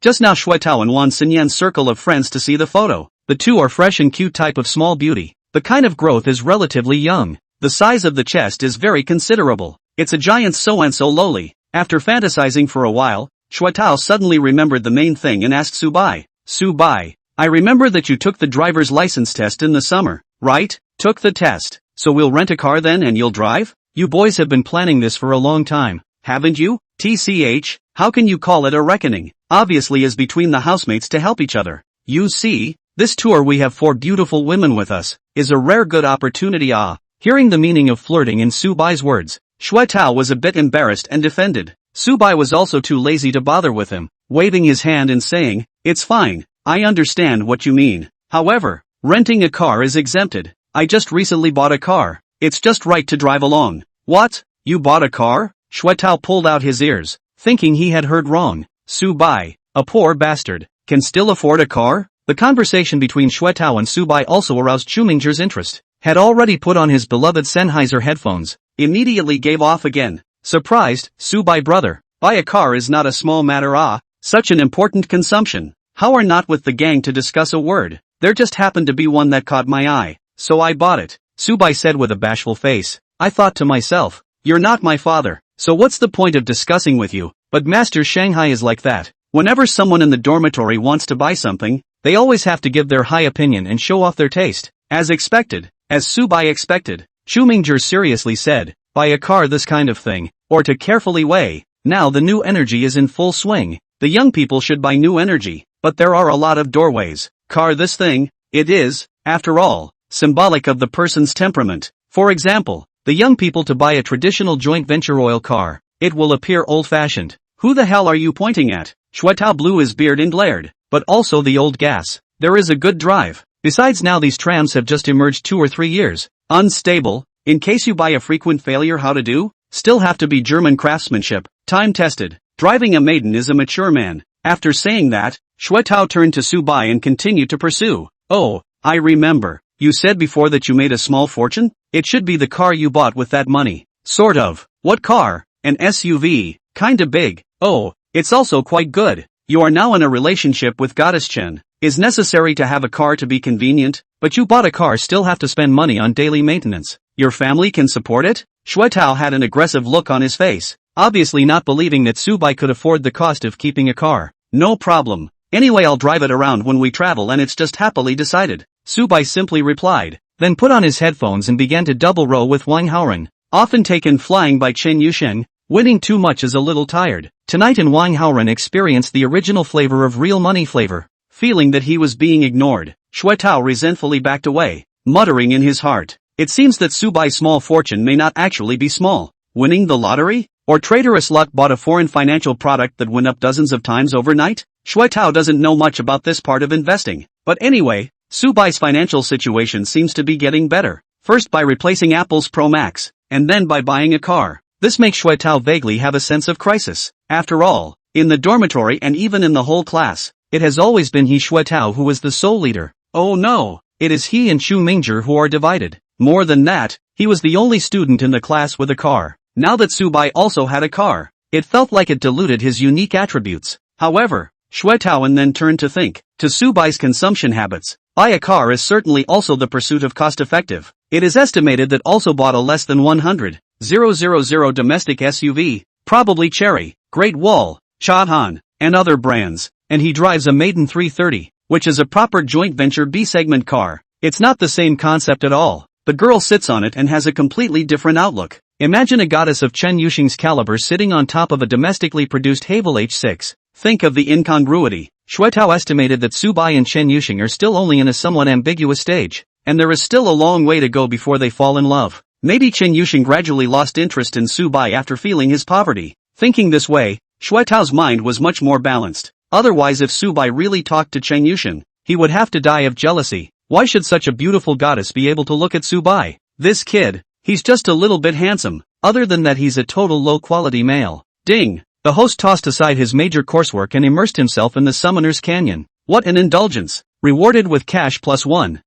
Just now Shuai and Wan Xinyan's circle of friends to see the photo. The 2 are fresh and cute type of small beauty. The kind of growth is relatively young. The size of the chest is very considerable. It's a giant so and so lowly. After fantasizing for a while, Shuai suddenly remembered the main thing and asked Subai. Subai, I remember that you took the driver's license test in the summer, right? Took the test. So we'll rent a car then and you'll drive? You boys have been planning this for a long time, haven't you? TCH, how can you call it a reckoning? Obviously is between the housemates to help each other. You see, this tour we have 4 beautiful women with us, is a rare good opportunity. Hearing the meaning of flirting in Subai's words, Shuai was a bit embarrassed and defended. Subai was also too lazy to bother with him, waving his hand and saying, it's fine, I understand what you mean. However, renting a car is exempted. I just recently bought a car. It's just right to drive along. What? You bought a car? Shuai pulled out his ears, thinking he had heard wrong. Subai, a poor bastard, can still afford a car? The conversation between Shuai and Subai also aroused Chumingzhi's interest. Had already put on his beloved Sennheiser headphones, immediately gave off again. Surprised, Subai brother, buy a car is not a small matter. Such an important consumption. How are not with the gang to discuss a word? There just happened to be one that caught my eye, so I bought it. Subai said with a bashful face. I thought to myself, you're not my father, so what's the point of discussing with you? But Master Shanghai is like that. Whenever someone in the dormitory wants to buy something, they always have to give their high opinion and show off their taste. As expected, as Subai expected, Chumingzhi seriously said, buy a car this kind of thing, or to carefully weigh. Now the new energy is in full swing. The young people should buy new energy, but there are a lot of doorways. Car this thing, it is, after all, symbolic of the person's temperament. For example, the young people to buy a traditional joint venture oil car, it will appear old-fashioned. Who the hell are you pointing at? Shuai blew his beard and glared. But also the old gas. There is a good drive. Besides now these trams have just emerged 2 or 3 years. Unstable, in case you buy a frequent failure how to do? Still have to be German craftsmanship, time-tested. Driving a maiden is a mature man. After saying that, Shuai turned to Subai and continued to pursue. Oh, I remember. You said before that you made a small fortune? It should be the car you bought with that money. Sort of. What car? An SUV. Kinda big. Oh, it's also quite good. You are now in a relationship with Goddess Chen. Is necessary to have a car to be convenient, but you bought a car still have to spend money on daily maintenance. Your family can support it? Shuai had an aggressive look on his face, obviously not believing that Subai could afford the cost of keeping a car. No problem. Anyway I'll drive it around when we travel and it's just happily decided. Subai simply replied, then put on his headphones and began to double row with Wang Haoren. Often taken flying by Chen Yusheng, winning too much is a little tired. Tonight in Wang Haoren experienced the original flavor of real money flavor. Feeling that he was being ignored, Shuai resentfully backed away, muttering in his heart. It seems that Subai's small fortune may not actually be small. Winning the lottery? Or traitorous luck bought a foreign financial product that went up dozens of times overnight? Shuai doesn't know much about this part of investing. But anyway, Subai's financial situation seems to be getting better. First by replacing Apple's Pro Max, and then by buying a car. This makes Shuai vaguely have a sense of crisis. After all, in the dormitory and even in the whole class, it has always been he Shuai who was the sole leader. Oh no, it is he and Chumingzhi who are divided. More than that, he was the only student in the class with a car. Now that Subai also had a car, it felt like it diluted his unique attributes. However, Shuai then turned to think, to Subai's consumption habits, buy a car is certainly also the pursuit of cost-effective. It is estimated that also bought a less than 100,000 domestic SUV, probably Chery, Great Wall, Chahan, and other brands. And he drives a maiden 330, which is a proper joint venture B-segment car. It's not the same concept at all. The girl sits on it and has a completely different outlook. Imagine a goddess of Chen Yusheng's caliber sitting on top of a domestically produced Havel H6. Think of the incongruity. Shuai estimated that Subai and Chen Yusheng are still only in a somewhat ambiguous stage, and there is still a long way to go before they fall in love. Maybe Chen Yusheng gradually lost interest in Subai after feeling his poverty. Thinking this way, Shuai's mind was much more balanced. Otherwise if Subai really talked to Chen Yusheng, he would have to die of jealousy. Why should such a beautiful goddess be able to look at Subai? This kid, he's just a little bit handsome. Other than that he's a total low-quality male. Ding! The host tossed aside his major coursework and immersed himself in the Summoner's Canyon. What an indulgence! Rewarded with cash plus 1,000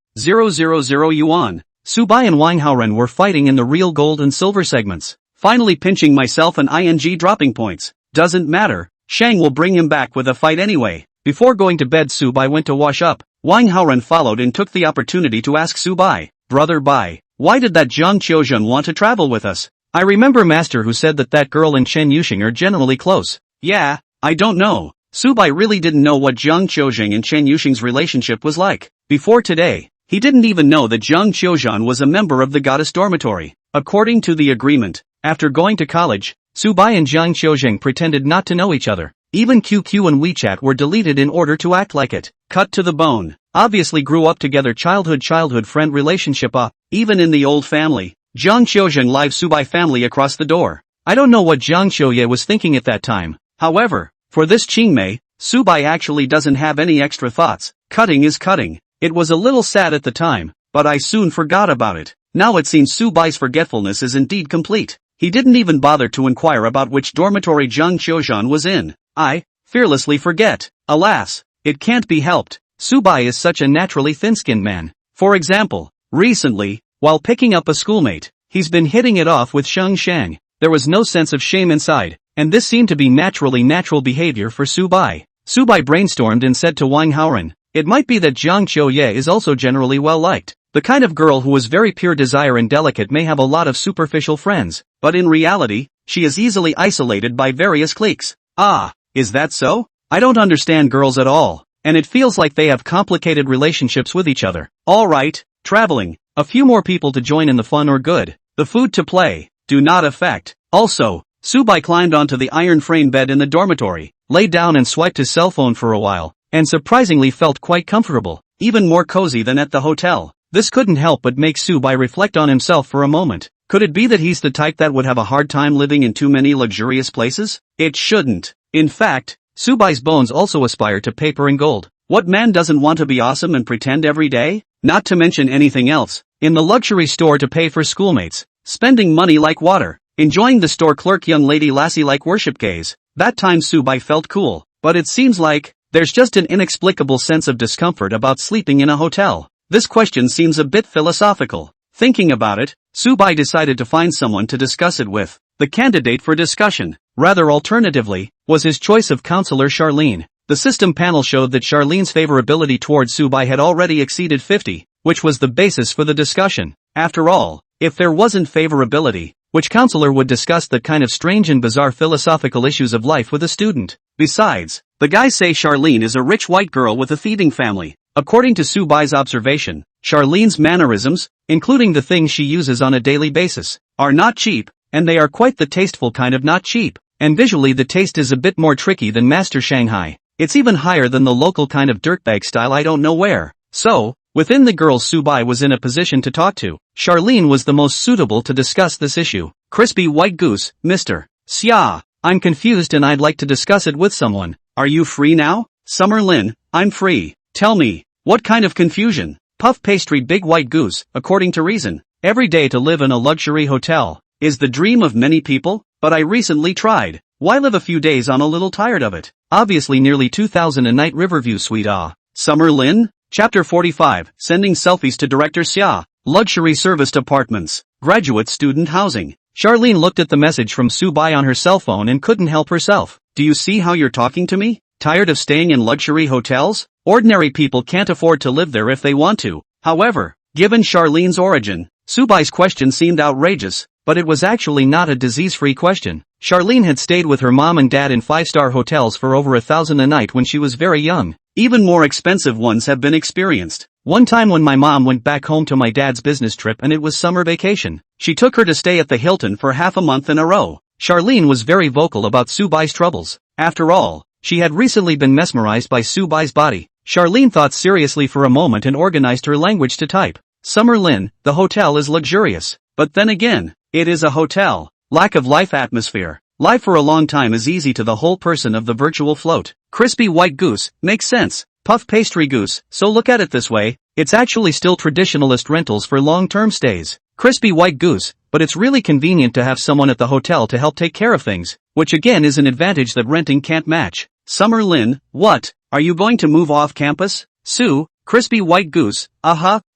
yuan. Subai and Wang Haoren were fighting in the real gold and silver segments. Finally pinching myself and ing dropping points. Doesn't matter, Shang will bring him back with a fight anyway. Before going to bed, Subai went to wash up. Wang Haoren followed and took the opportunity to ask Subai, "Brother Bai, why did that Zhang Qiuzhen want to travel with us? I remember Master who said that girl and Chen Yuxing are generally close." "Yeah, I don't know." Subai really didn't know what Zhang Qiuzhen and Chen Yuxing's relationship was like. Before today, he didn't even know that Zhang Qiuzhen was a member of the goddess dormitory. According to the agreement, after going to college, Subai and Zhang Qiuzhen pretended not to know each other. Even QQ and WeChat were deleted in order to act like it. Cut to the bone. Obviously grew up together, childhood friend relationship. Even in the old family, Zhang Qiuzhen live Subai family across the door. I don't know what Zhang Qiuye was thinking at that time. However, for this Qingmei, Subai actually doesn't have any extra thoughts. Cutting is cutting. It was a little sad at the time, but I soon forgot about it. Now it seems Subai's forgetfulness is indeed complete. He didn't even bother to inquire about which dormitory Zhang Qiuzhen was in. I fearlessly forget. Alas, it can't be helped. Subai is such a naturally thin-skinned man. For example, recently, while picking up a schoolmate, he's been hitting it off with Sheng Shang. There was no sense of shame inside, and this seemed to be natural behavior for Subai. Subai brainstormed and said to Wang Haoren, "It might be that Zhang Qiuye is also generally well liked. The kind of girl who is very pure desire and delicate may have a lot of superficial friends, but in reality, she is easily isolated by various cliques." Ah, is that so? I don't understand girls at all, and it feels like they have complicated relationships with each other. Alright, traveling, a few more people to join in the fun or good. The food to play, do not affect. Also, Subai climbed onto the iron frame bed in the dormitory, lay down and swiped his cell phone for a while, and surprisingly felt quite comfortable, even more cozy than at the hotel. This couldn't help but make Subai reflect on himself for a moment. Could it be that he's the type that would have a hard time living in too many luxurious places? It shouldn't. In fact, Subai's bones also aspire to paper and gold. What man doesn't want to be awesome and pretend every day? Not to mention anything else. In the luxury store to pay for schoolmates, spending money like water, enjoying the store clerk young lady lassie like worship gaze. That time Subai felt cool, but it seems like there's just an inexplicable sense of discomfort about sleeping in a hotel. This question seems a bit philosophical. Thinking about it, Subai decided to find someone to discuss it with. The candidate for discussion, rather alternatively, was his choice of counselor Charlene. The system panel showed that Charlene's favorability towards Subai had already exceeded 50, which was the basis for the discussion. After all, if there wasn't favorability, which counselor would discuss that kind of strange and bizarre philosophical issues of life with a student? Besides, the guys say Charlene is a rich white girl with a feeding family. According to Subai's observation, Charlene's mannerisms, including the things she uses on a daily basis, are not cheap, and they are quite the tasteful kind of not cheap. And visually the taste is a bit more tricky than Master Shanghai. It's even higher than the local kind of dirtbag style I don't know where. So, within the girls Subai was in a position to talk to, Charlene was the most suitable to discuss this issue. Crispy white goose, Mr. Xia, I'm confused and I'd like to discuss it with someone. Are you free now? Summer Lin, I'm free. Tell me, what kind of confusion? Puff pastry big white goose, according to reason. Every day to live in a luxury hotel is the dream of many people, but I recently tried. Why live a few days on a little tired of it? Obviously nearly 2,000 a night Riverview suite. Summer Lin? Chapter 45, Sending Selfies to Director Xia. Luxury Serviced Apartments. Graduate Student Housing. Charlene looked at the message from Subai on her cell phone and couldn't help herself. Do you see how you're talking to me? Tired of staying in luxury hotels? Ordinary people can't afford to live there if they want to. However, given Charlene's origin, Subai's question seemed outrageous, but it was actually not a disease-free question. Charlene had stayed with her mom and dad in 5-star hotels for over 1,000 a night when she was very young. Even more expensive ones have been experienced. One time when my mom went back home to my dad's business trip and it was summer vacation, she took her to stay at the Hilton for half a month in a row. Charlene was very vocal about Subai's troubles. After all, she had recently been mesmerized by Subai's body. Charlene thought seriously for a moment and organized her language to type. Summer Lin, the hotel is luxurious. But then again, it is a hotel. Lack of life atmosphere. Life for a long time is easy to the whole person of the virtual float. Crispy white goose, makes sense. Puff pastry goose, so look at it this way, it's actually still traditionalist rentals for long-term stays. Crispy white goose, but it's really convenient to have someone at the hotel to help take care of things, which again is an advantage that renting can't match. Summer Lin, what? Are you going to move off campus? Sue, crispy white goose,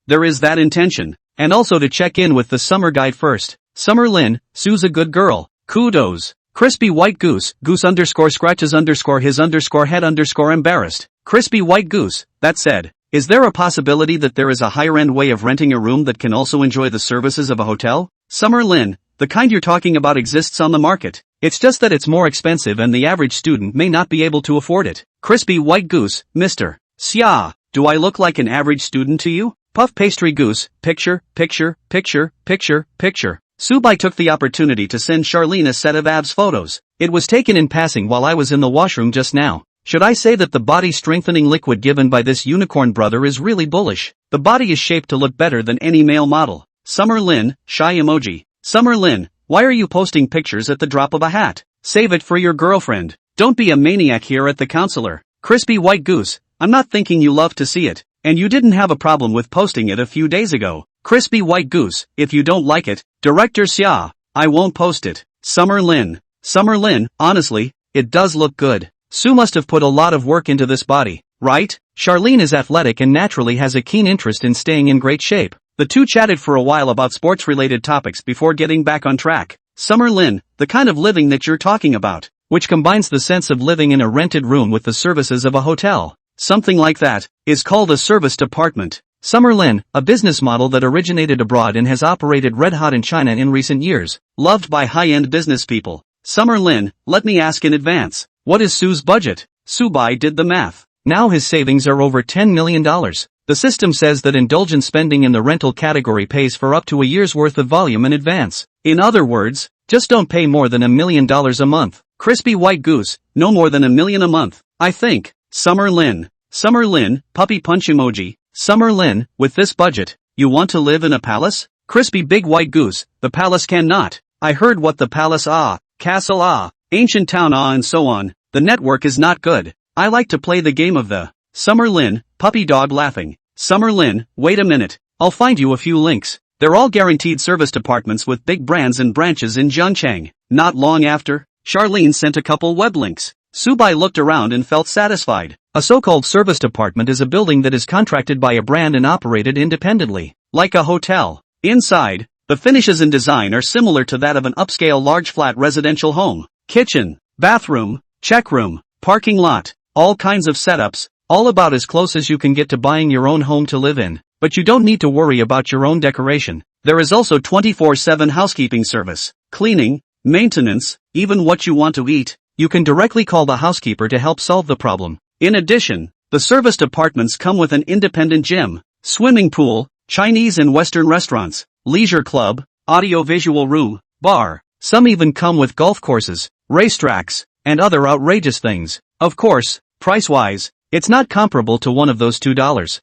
there is that intention. And also to check in with the summer guide first. Summer Lin, Sue's a good girl. Kudos. Crispy white goose, goose underscore scratches underscore his underscore head underscore embarrassed. Crispy white goose, that said, is there a possibility that there is a higher-end way of renting a room that can also enjoy the services of a hotel? Summer Lin, the kind you're talking about exists on the market. It's just that it's more expensive and the average student may not be able to afford it. Crispy white goose, Mr. Xia, do I look like an average student to you? Puff pastry goose, picture. Subai took the opportunity to send Charlene a set of abs photos. It was taken in passing while I was in the washroom just now. Should I say that the body strengthening liquid given by this unicorn brother is really bullish? The body is shaped to look better than any male model. Summer Lin, shy emoji. Summer Lin, why are you posting pictures at the drop of a hat? Save it for your girlfriend. Don't be a maniac here at the counselor. Crispy white goose, I'm not thinking you love to see it, and you didn't have a problem with posting it a few days ago. Crispy white goose, if you don't like it, Director Xia, I won't post it. Summer Lin, honestly, it does look good. Sue must have put a lot of work into this body, right? Charlene is athletic and naturally has a keen interest in staying in great shape. The two chatted for a while about sports-related topics before getting back on track. Summer Lin, the kind of living that you're talking about, which combines the sense of living in a rented room with the services of a hotel. Something like that, is called a serviced apartment. Summer Lin, a business model that originated abroad and has operated red-hot in China in recent years, loved by high-end business people. Summer Lin, let me ask in advance, what is Sue's budget? Subai did the math. Now his savings are over $10 million. The system says that indulgent spending in the rental category pays for up to a year's worth of volume in advance. In other words, just don't pay more than $1 million a month. Crispy white goose, no more than $1 million a month, I think. Summer Lin, puppy punch emoji. Summer Lin, with this budget, you want to live in a palace? Crispy big white goose, the palace cannot. I heard what the palace castle ancient town and so on. The network is not good. I like to play the game of the. Summer Lin, puppy dog laughing. Summer Lin, wait a minute. I'll find you a few links. They're all guaranteed serviced apartments with big brands and branches in Zhangcheng. Not long after, Charlene sent a couple web links. Subai looked around and felt satisfied. A so-called serviced apartment is a building that is contracted by a brand and operated independently, like a hotel. Inside, the finishes and design are similar to that of an upscale large flat residential home. Kitchen, bathroom, check room, parking lot, all kinds of setups, all about as close as you can get to buying your own home to live in. But you don't need to worry about your own decoration. There is also 24/7 housekeeping service, cleaning, maintenance, even what you want to eat. You can directly call the housekeeper to help solve the problem. In addition, the serviced apartments come with an independent gym, swimming pool, Chinese and Western restaurants, leisure club, audio-visual room, bar. Some even come with golf courses, racetracks, and other outrageous things. Of course, price-wise, it's not comparable to one of those $2,000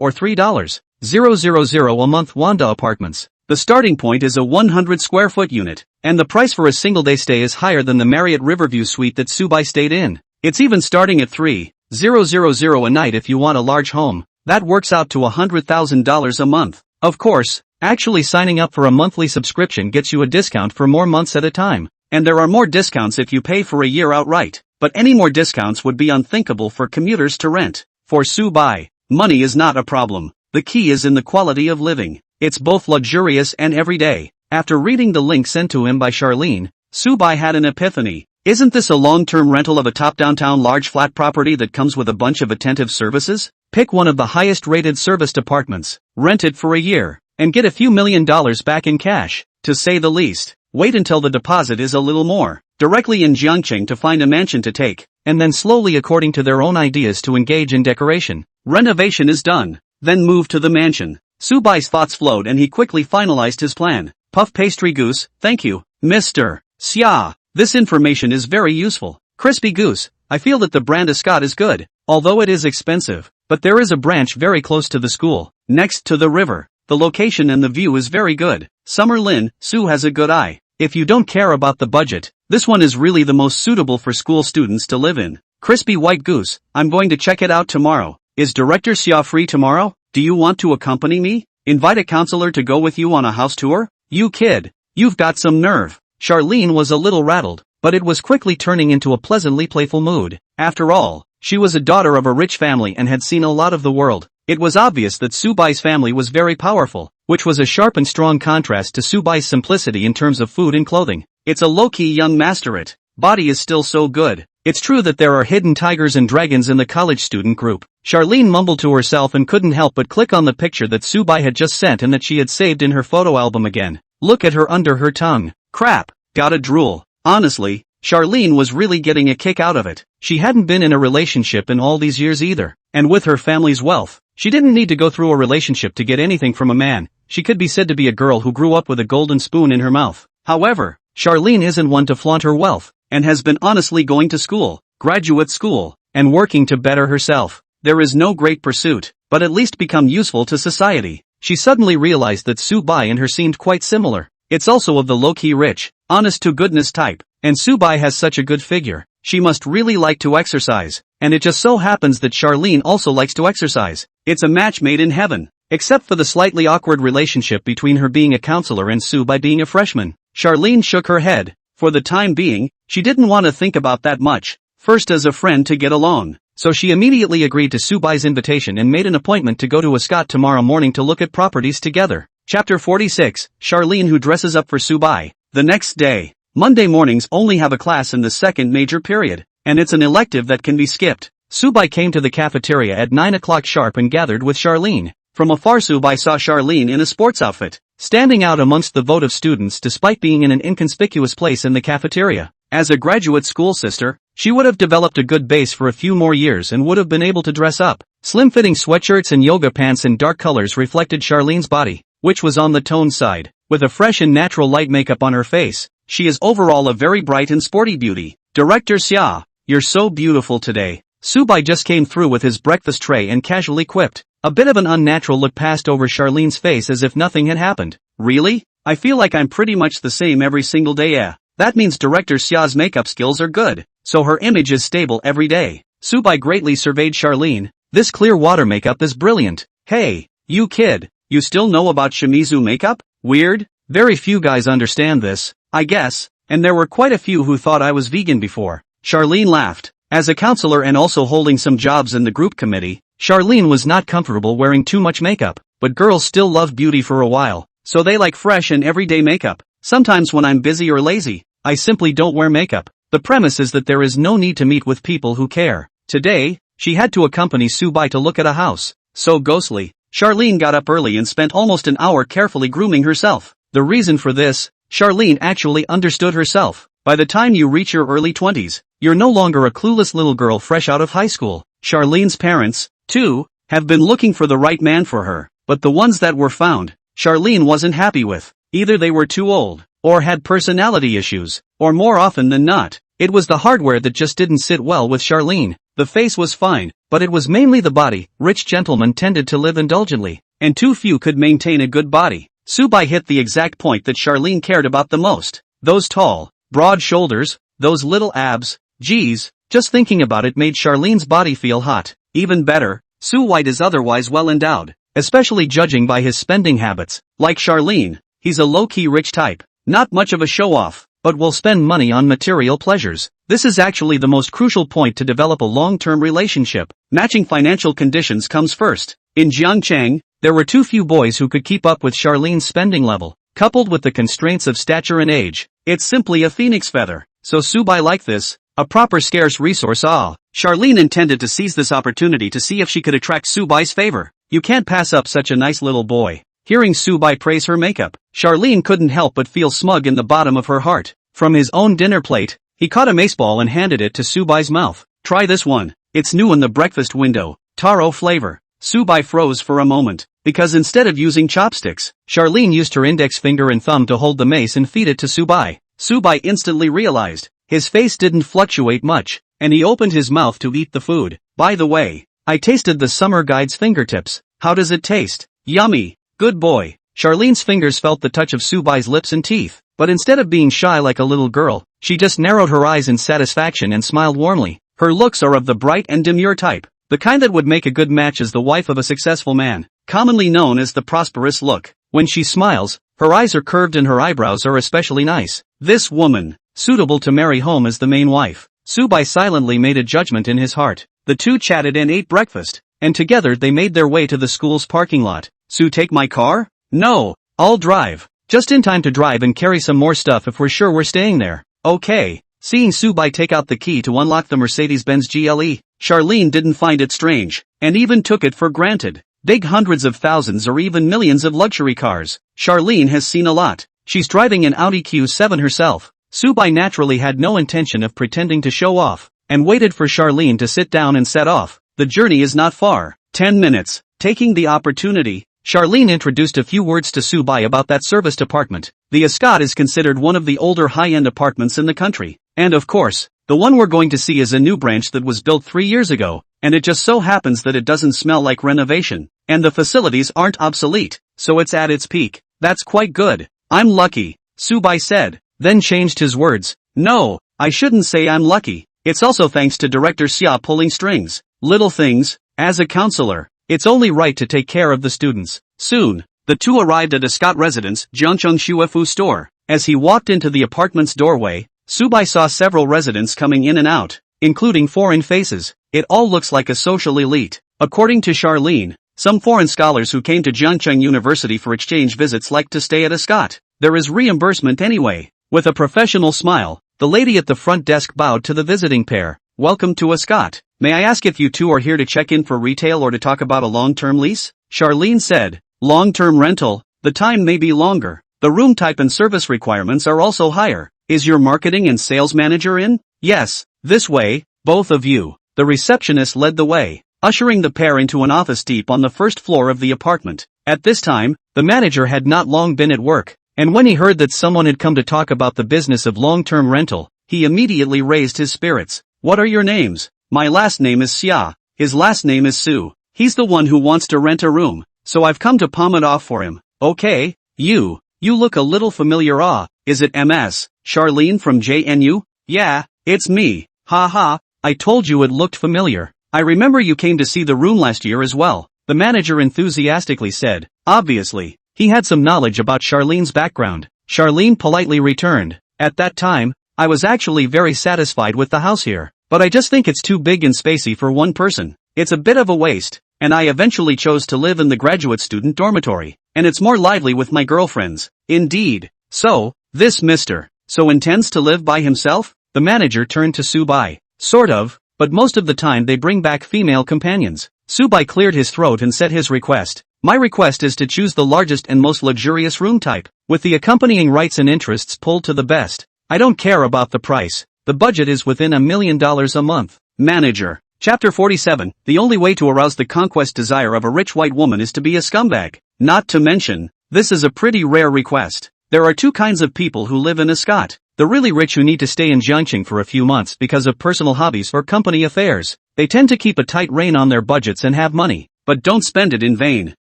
or $3,000 a month Wanda apartments. The starting point is a 100 square foot unit, and the price for a single-day stay is higher than the Marriott Riverview suite that Subai stayed in. It's even starting at $3,000 a night if you want a large home. That works out to $100,000 a month. Of course, actually signing up for a monthly subscription gets you a discount for more months at a time. And there are more discounts if you pay for a year outright. But any more discounts would be unthinkable for commuters to rent. For Subai, money is not a problem. The key is in the quality of living. It's both luxurious and everyday. After reading the link sent to him by Charlene, Subai had an epiphany. Isn't this a long-term rental of a top downtown large flat property that comes with a bunch of attentive services? Pick one of the highest-rated serviced apartments, rent it for a year, and get a few $1 million back in cash, to say the least. Wait until the deposit is a little more, directly in Jiangcheng to find a mansion to take, and then slowly according to their own ideas to engage in decoration. Renovation is done, then move to the mansion. Subai's thoughts flowed and he quickly finalized his plan. Puff pastry goose, thank you, Mr. Xia. This information is very useful. Crispy goose, I feel that the brand Escott is good, although it is expensive, but there is a branch very close to the school, next to the river. The location and the view is very good. Summer Lin, Sue has a good eye. If you don't care about the budget, this one is really the most suitable for school students to live in. Crispy white goose, I'm going to check it out tomorrow. Is Director Xia free tomorrow? Do you want to accompany me? Invite a counselor to go with you on a house tour? you kid, you've got some nerve. Charlene was a little rattled, but it was quickly turning into a pleasantly playful mood. After all, she was a daughter of a rich family and had seen a lot of the world. It was obvious that Subai's family was very powerful, which was a sharp and strong contrast to Subai's simplicity in terms of food and clothing. It's a low-key young masterate. Body is still so good. It's true that there are hidden tigers and dragons in the college student group. Charlene mumbled to herself and couldn't help but click on the picture that Subai had just sent and that she had saved in her photo album again. Look at her under her tongue. Crap. Gotta drool. Honestly, Charlene was really getting a kick out of it. She hadn't been in a relationship in all these years either. And with her family's wealth, she didn't need to go through a relationship to get anything from a man. She could be said to be a girl who grew up with a golden spoon in her mouth. However, Charlene isn't one to flaunt her wealth, and has been honestly going to school, graduate school, and working to better herself. There is no great pursuit, but at least become useful to society. She suddenly realized that Subai and her seemed quite similar. It's also of the low-key rich, honest-to-goodness type, and Subai has such a good figure. She must really like to exercise, and it just so happens that Charlene also likes to exercise. It's a match made in heaven, except for the slightly awkward relationship between her being a counselor and Subai being a freshman. Charlene shook her head. For the time being, she didn't want to think about that much, first as a friend to get along. So she immediately agreed to Subai's invitation and made an appointment to go to Ascot tomorrow morning to look at properties together. Chapter 46, Charlene who dresses up for Subai. The next day, Monday mornings only have a class in the second major period, and it's an elective that can be skipped. Subai came to the cafeteria at 9 o'clock sharp and gathered with Charlene. From afar Subai saw Charlene in a sports outfit, standing out amongst the vote of students despite being in an inconspicuous place in the cafeteria. As a graduate school sister, she would have developed a good base for a few more years and would have been able to dress up. Slim-fitting sweatshirts and yoga pants in dark colors reflected Charlene's body, which was on the toned side. With a fresh and natural light makeup on her face, she is overall a very bright and sporty beauty. Director Xia, you're so beautiful today. Subai just came through with his breakfast tray and casually quipped. A bit of an unnatural look passed over Charlene's face as if nothing had happened. Really? I feel like I'm pretty much the same every single day. Yeah. That means Director Xia's makeup skills are good, so her image is stable every day. Subai greatly surveyed Charlene. This clear water makeup is brilliant. Hey, you kid, you still know about Shimizu makeup? Weird? Very few guys understand this, I guess, and there were quite a few who thought I was vegan before. Charlene laughed. As a counselor and also holding some jobs in the group committee, Charlene was not comfortable wearing too much makeup, but girls still love beauty for a while, so they like fresh and everyday makeup. Sometimes when I'm busy or lazy, I simply don't wear makeup. The premise is that there is no need to meet with people who care. Today, she had to accompany Subai to look at a house. So ghostly. Charlene got up early and spent almost an hour carefully grooming herself. The reason for this, Charlene actually understood herself. By the time you reach your early 20s, you're no longer a clueless little girl fresh out of high school. Charlene's parents, too, have been looking for the right man for her, but the ones that were found, Charlene wasn't happy with. Either they were too old, or had personality issues, or more often than not, it was the hardware that just didn't sit well with Charlene. The face was fine, but it was mainly the body. Rich gentlemen tended to live indulgently, and too few could maintain a good body. Subai hit the exact point that Charlene cared about the most. Those tall, broad shoulders, those little abs, geez, just thinking about it made Charlene's body feel hot. Even better, Su White is otherwise well endowed, especially judging by his spending habits. Like Charlene, he's a low-key rich type, not much of a show-off, but will spend money on material pleasures. This is actually the most crucial point to develop a long-term relationship. Matching financial conditions comes first. In Jiangcheng, there were too few boys who could keep up with Charlene's spending level, coupled with the constraints of stature and age. It's simply a phoenix feather. So Subai liked this, a proper scarce resource. Charlene intended to seize this opportunity to see if she could attract Subai's favor. You can't pass up such a nice little boy. Hearing Subai praise her makeup, Charlene couldn't help but feel smug in the bottom of her heart. From his own dinner plate, he caught a mace ball and handed it to Subai's mouth. Try this one. It's new in the breakfast window, taro flavor. Subai froze for a moment, because instead of using chopsticks, Charlene used her index finger and thumb to hold the mace and feed it to Subai. Subai instantly realized, his face didn't fluctuate much, and he opened his mouth to eat the food. By the way, I tasted the summer guide's fingertips. How does it taste? Yummy. Good boy. Charlene's fingers felt the touch of Subai's lips and teeth, but instead of being shy like a little girl, she just narrowed her eyes in satisfaction and smiled warmly. Her looks are of the bright and demure type, the kind that would make a good match as the wife of a successful man, commonly known as the prosperous look. When she smiles, Her eyes are curved and her eyebrows are especially nice. This woman, suitable to marry home as the main wife. Subai silently made a judgment in his heart. The two chatted and ate breakfast, and together they made their way to the school's parking lot. Su, take my car? No, I'll drive. Just in time to drive and carry some more stuff if we're sure we're staying there. Okay. Seeing Subai take out the key to unlock the Mercedes-Benz GLE, Charlene didn't find it strange, and even took it for granted. Big hundreds of thousands or even millions of luxury cars. Charlene has seen a lot. She's driving an Audi Q7 herself. Subai naturally had no intention of pretending to show off, and waited for Charlene to sit down and set off. The journey is not far. 10 minutes. Taking the opportunity, Charlene introduced a few words to Subai about that serviced apartment. The Escot is considered one of the older high-end apartments in the country. And of course, the one we're going to see is a new branch that was built 3 years ago, and it just so happens that it doesn't smell like renovation, and the facilities aren't obsolete, so it's at its peak. That's quite good. I'm lucky, Subai said, then changed his words. No, I shouldn't say I'm lucky. It's also thanks to Director Xia pulling strings. Little things. As a counselor, it's only right to take care of the students. Soon, the two arrived at Escot residence, Jiangcheng Shuefu store. As he walked into the apartment's doorway, Subai saw several residents coming in and out, including foreign faces. It all looks like a social elite. According to Charlene, some foreign scholars who came to Jiangcheng University for exchange visits like to stay at Escot. There is reimbursement anyway. With a professional smile, the lady at the front desk bowed to the visiting pair. Welcome to Escot. May I ask if you two are here to check in for retail or to talk about a long-term lease? Charlene said. Long-term rental, the time may be longer. The room type and service requirements are also higher. Is your marketing and sales manager in? Yes, this way, both of you. The receptionist led the way, ushering the pair into an office deep on the first floor of the apartment. At this time, the manager had not long been at work, and when he heard that someone had come to talk about the business of long-term rental, he immediately raised his spirits. What are your names? My last name is Xia. His last name is Su. He's the one who wants to rent a room, so I've come to palm it off for him. Okay, you look a little familiar. Is it MS? Charlene from JNU? Yeah, it's me. Ha, I told you it looked familiar. I remember you came to see the room last year as well, the manager enthusiastically said. Obviously, he had some knowledge about Charlene's background. Charlene politely returned. At that time, I was actually very satisfied with the house here, but I just think it's too big and spacey for one person. It's a bit of a waste, and I eventually chose to live in the graduate student dormitory, and it's more lively with my girlfriends. Indeed. So, this Mr. So intends to live by himself? The manager turned to Subai. Sort of, but most of the time they bring back female companions. Subai cleared his throat and said his request. My request is to choose the largest and most luxurious room type, with the accompanying rights and interests pulled to the best. I don't care about the price. The budget is within $1 million a month. Manager. Chapter 47. The only way to arouse the conquest desire of a rich white woman is to be a scumbag. Not to mention, this is a pretty rare request. There are two kinds of people who live in Escot. The really rich who need to stay in Jiangcheng for a few months because of personal hobbies or company affairs. They tend to keep a tight rein on their budgets and have money, but don't spend it in vain.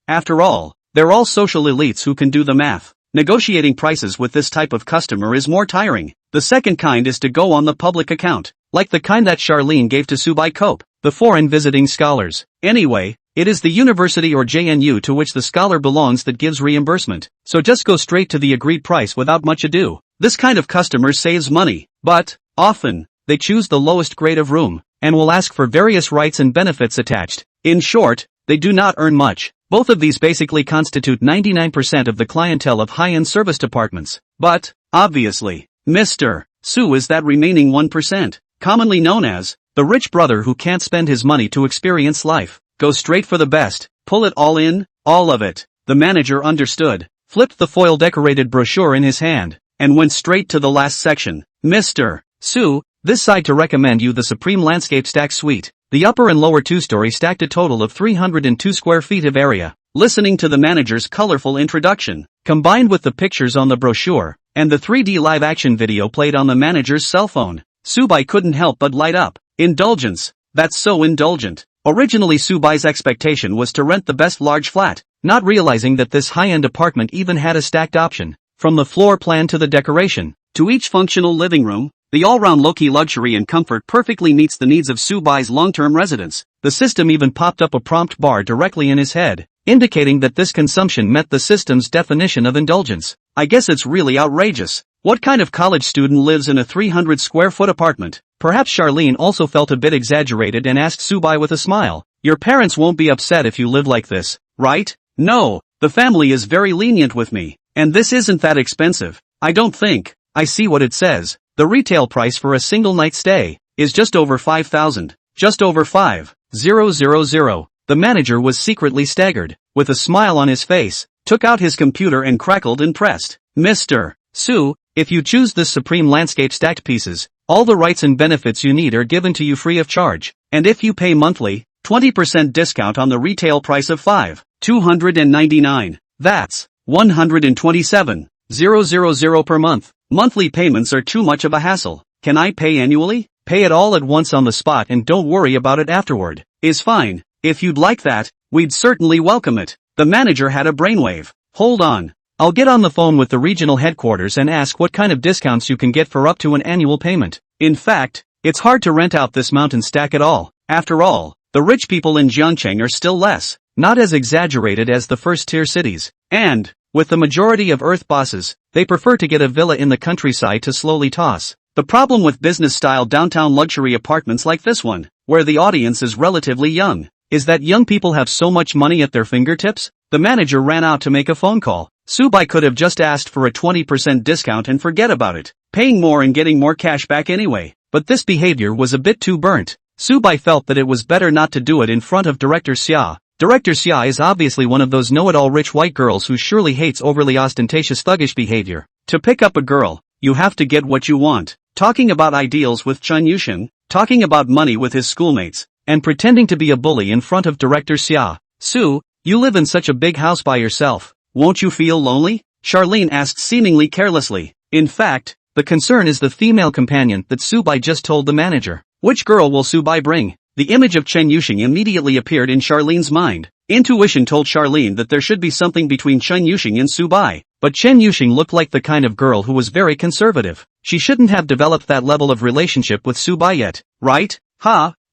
After all, they're all social elites who can do the math. Negotiating prices with this type of customer is more tiring. The second kind is to go on the public account, like the kind that Charlene gave to Subai Cope, the foreign visiting scholars. Anyway, it is the university or JNU to which the scholar belongs that gives reimbursement, so just go straight to the agreed price without much ado. This kind of customer saves money, but, often, they choose the lowest grade of room, and will ask for various rights and benefits attached. In short, they do not earn much. Both of these basically constitute 99% of the clientele of high-end serviced apartments. But, obviously, Mr. Su is that remaining 1%, commonly known as the rich brother who can't spend his money to experience life. Go straight for the best, pull it all in, all of it. The manager understood, flipped the foil-decorated brochure in his hand, and went straight to the last section. Mr. Su, this side to recommend you the Supreme Landscape Stack Suite. The upper and lower two-story stacked a total of 302 square feet of area. Listening to the manager's colorful introduction, combined with the pictures on the brochure, and the 3D live-action video played on the manager's cell phone, Subai couldn't help but light up. Indulgence. That's so indulgent. Originally Subai's expectation was to rent the best large flat, not realizing that this high-end apartment even had a stacked option. From the floor plan to the decoration, to each functional living room, the all-round low-key luxury and comfort perfectly meets the needs of Subai's long-term residents. The system even popped up a prompt bar directly in his head, indicating that this consumption met the system's definition of indulgence. I guess it's really outrageous. What kind of college student lives in a 300 square foot apartment? Perhaps Charlene also felt a bit exaggerated and asked Subai with a smile. Your parents won't be upset if you live like this, right? No, the family is very lenient with me. And this isn't that expensive. I don't think. I see what it says. The retail price for a single night stay is just over 5,000. Just over 5,000. The manager was secretly staggered. With a smile on his face, took out his computer and crackled and pressed. Mr. Su, if you choose this supreme landscape stacked pieces, all the rights and benefits you need are given to you free of charge. And if you pay monthly, 20% discount on the retail price of 5,299. That's 127,000 per month. Monthly payments are too much of a hassle. Can I pay annually? Pay it all at once on the spot and don't worry about it afterward. Is fine. If you'd like that, we'd certainly welcome it. The manager had a brainwave. Hold on. I'll get on the phone with the regional headquarters and ask what kind of discounts you can get for up to an annual payment. In fact, it's hard to rent out this mountain stack at all. After all, the rich people in Jiangcheng are still not as exaggerated as the first-tier cities. And, with the majority of Earth bosses, they prefer to get a villa in the countryside to slowly toss. The problem with business-style downtown luxury apartments like this one, where the audience is relatively young, is that young people have so much money at their fingertips. The manager ran out to make a phone call. Subai could have just asked for a 20% discount and forget about it, paying more and getting more cash back anyway. But this behavior was a bit too burnt. Subai felt that it was better not to do it in front of Director Xia. Director Xia is obviously one of those know-it-all rich white girls who surely hates overly ostentatious thuggish behavior. To pick up a girl, you have to get what you want. Talking about ideals with Chen Yuxin, talking about money with his schoolmates, and pretending to be a bully in front of Director Xia. Su, you live in such a big house by yourself. Won't you feel lonely? Charlene asked seemingly carelessly. In fact, the concern is the female companion that Subai just told the manager. Which girl will Subai bring? The image of Chen Yuxing immediately appeared in Charlene's mind. Intuition told Charlene that there should be something between Chen Yuxing and Subai, but Chen Yuxing looked like the kind of girl who was very conservative. She shouldn't have developed that level of relationship with Subai yet, right?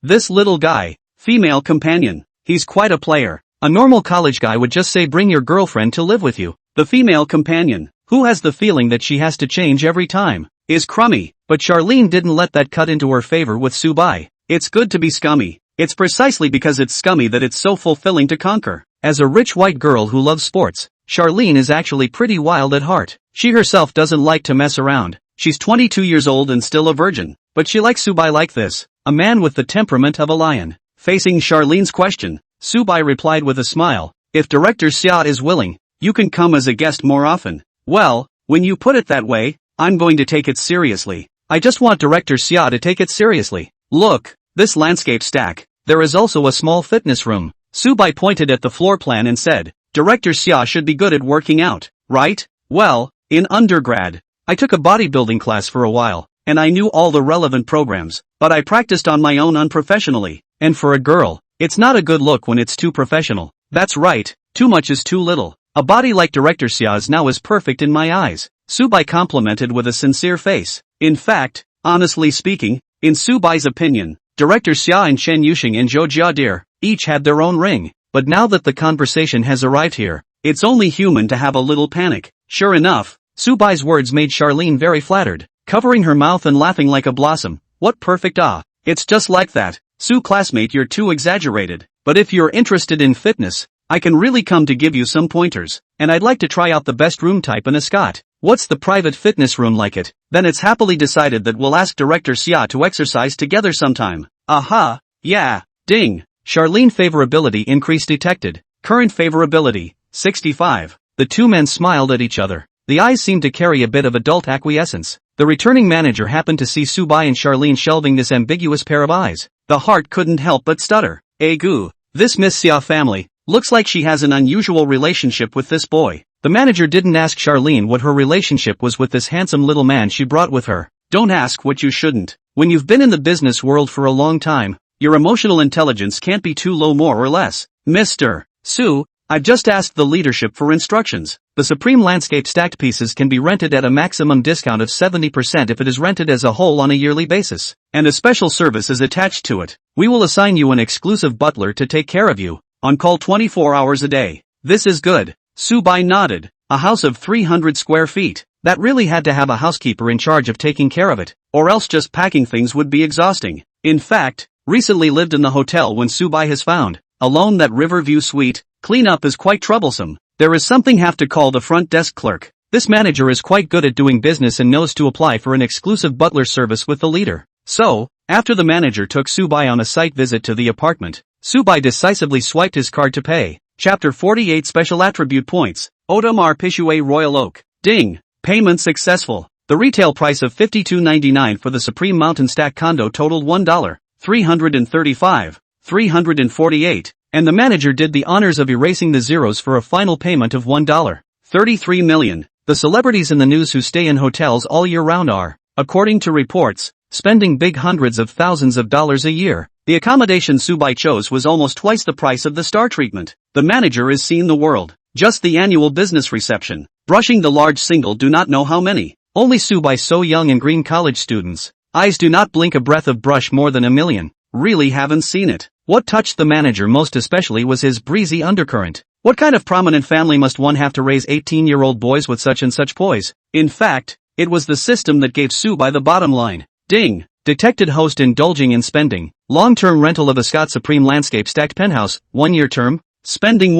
This little guy, female companion, he's quite a player. A normal college guy would just say bring your girlfriend to live with you. The female companion, who has the feeling that she has to change every time, is crummy, but Charlene didn't let that cut into her favor with Subai. It's good to be scummy. It's precisely because it's scummy that it's so fulfilling to conquer. As a rich white girl who loves sports, Charlene is actually pretty wild at heart. She herself doesn't like to mess around. She's 22 years old and still a virgin, but she likes Subai like this, a man with the temperament of a lion. Facing Charlene's question, Subai replied with a smile, if Director Xia is willing, you can come as a guest more often. Well, when you put it that way, I'm going to take it seriously. I just want Director Xia to take it seriously. Look, this landscape stack. There is also a small fitness room. Subai pointed at the floor plan and said, Director Xia should be good at working out, right? Well, in undergrad, I took a bodybuilding class for a while, and I knew all the relevant programs, but I practiced on my own unprofessionally. And for a girl, it's not a good look when it's too professional. That's right, too much is too little. A body like Director Xia's now is perfect in my eyes, Subai complimented with a sincere face. In fact, honestly speaking, in Subai's opinion, Director Xia and Chen Yuxing and Zhou Jiadir each had their own ring. But now that the conversation has arrived here, it's only human to have a little panic. Sure enough, Subai's words made Charlene very flattered, covering her mouth and laughing like a blossom. What perfect it's just like that. Su classmate, you're too exaggerated. But if you're interested in fitness, I can really come to give you some pointers, and I'd like to try out the best room type in Ascot. What's the private fitness room like it? Then it's happily decided that we'll ask Director Xia to exercise together sometime. Aha, yeah, ding. Charlene favorability increase detected. Current favorability, 65. The two men smiled at each other. The eyes seemed to carry a bit of adult acquiescence. The returning manager happened to see Subai and Charlene shelving this ambiguous pair of eyes. The heart couldn't help but stutter. Egu, this Miss Xia family, looks like she has an unusual relationship with this boy. The manager didn't ask Charlene what her relationship was with this handsome little man she brought with her. Don't ask what you shouldn't. When you've been in the business world for a long time, your emotional intelligence can't be too low more or less. Mr. Su, I've just asked the leadership for instructions. The Supreme Landscape stacked pieces can be rented at a maximum discount of 70% if it is rented as a whole on a yearly basis, and a special service is attached to it. We will assign you an exclusive butler to take care of you, on call 24 hours a day. This is good. Subai nodded. A house of 300 square feet. That really had to have a housekeeper in charge of taking care of it, or else just packing things would be exhausting. In fact, recently lived in the hotel when Subai has found, alone that Riverview suite, cleanup is quite troublesome. There is something have to call the front desk clerk. This manager is quite good at doing business and knows to apply for an exclusive butler service with the leader. So, after the manager took Subai on a site visit to the apartment, Subai decisively swiped his card to pay. Chapter 48 Special Attribute Points. Otomar Pishue Royal Oak. Ding. Payment successful. The retail price of $52.99 for the Supreme Mountain Stack condo totaled $1. $348, and the manager did the honors of erasing the zeros for a final payment of $1. $33 million. The celebrities in the news who stay in hotels all year round are, according to reports, spending big hundreds of thousands of dollars a year. The accommodation Subai chose was almost twice the price of the star treatment. The manager is seeing the world. Just the annual business reception. Brushing the large single do not know how many. Only Subai so young and green college students. Eyes do not blink a breath of brush more than a million. Really haven't seen it. What touched the manager most especially was his breezy undercurrent. What kind of prominent family must one have to raise 18-year-old boys with such and such poise? In fact, it was the system that gave Subai the bottom line. Ding. Detected host indulging in spending. Long-term rental of a Scott Supreme landscape stacked penthouse, 1-year term. Spending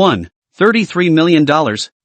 $33 million.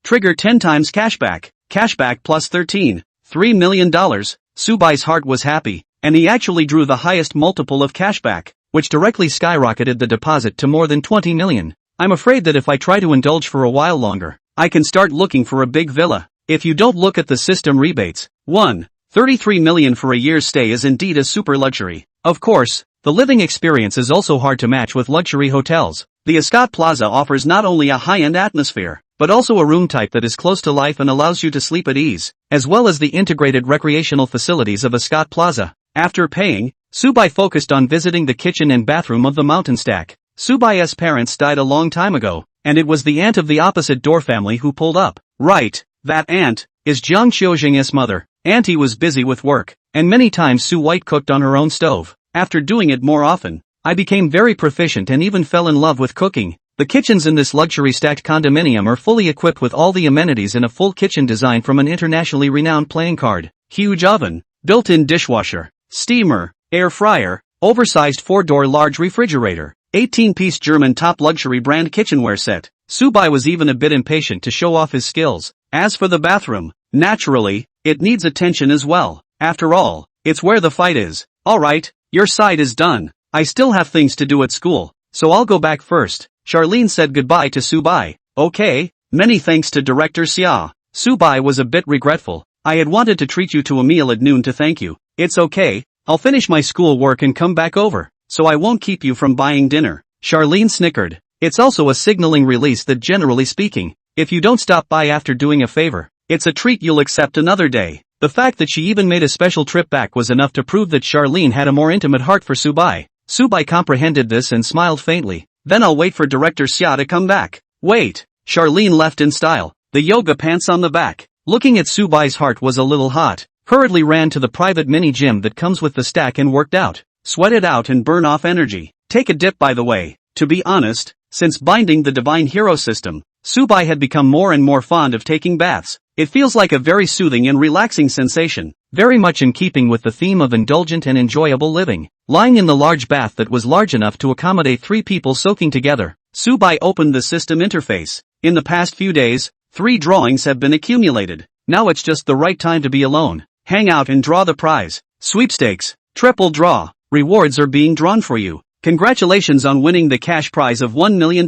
Trigger 10 times cashback. Cashback plus 13. $3 million. Subai's heart was happy, and he actually drew the highest multiple of cashback, which directly skyrocketed the deposit to more than $20 million. I'm afraid that if I try to indulge for a while longer, I can start looking for a big villa. If you don't look at the system rebates, $33 million for a year's stay is indeed a super luxury. Of course, the living experience is also hard to match with luxury hotels. The Ascot Plaza offers not only a high-end atmosphere, but also a room type that is close to life and allows you to sleep at ease, as well as the integrated recreational facilities of Ascot Plaza. After paying, Subai focused on visiting the kitchen and bathroom of the mountain stack. Subai's parents died a long time ago, and it was the aunt of the opposite door family who pulled up. Right, that aunt is Jiang Qiujing's mother. Auntie was busy with work, and many times Su White cooked on her own stove. After doing it more often, I became very proficient and even fell in love with cooking. The kitchens in this luxury stacked condominium are fully equipped with all the amenities in a full kitchen design, from an internationally renowned playing card, huge oven, built-in dishwasher, steamer, air fryer, oversized 4-door large refrigerator, 18-piece German top luxury brand kitchenware set. Subai was even a bit impatient to show off his skills. As for the bathroom, naturally, it needs attention as well. After all, it's where the fight is. Alright, your side is done. I still have things to do at school, so I'll go back first. Charlene said goodbye to Subai. Okay, many thanks to Director Xia. Subai was a bit regretful. I had wanted to treat you to a meal at noon to thank you. It's okay, I'll finish my school work and come back over, so I won't keep you from buying dinner. Charlene snickered. It's also a signaling release that, generally speaking, if you don't stop by after doing a favor, it's a treat you'll accept another day. The fact that she even made a special trip back was enough to prove that Charlene had a more intimate heart for Subai. Subai comprehended this and smiled faintly. Then I'll wait for Director Xia to come back. Wait. Charlene left in style, the yoga pants on the back. Looking at Subai's heart was a little hot. Hurriedly ran to the private mini gym that comes with the stack and worked out. Sweat it out and burn off energy. Take a dip, by the way. To be honest, since binding the Divine Hero system, Subai had become more and more fond of taking baths. It feels like a very soothing and relaxing sensation, very much in keeping with the theme of indulgent and enjoyable living. Lying in the large bath that was large enough to accommodate 3 people soaking together, Subai opened the system interface. In the past few days, 3 drawings have been accumulated. Now it's just the right time to be alone. Hang out and draw the prize. Sweepstakes. Triple draw. Rewards are being drawn for you. Congratulations on winning the cash prize of $1 million.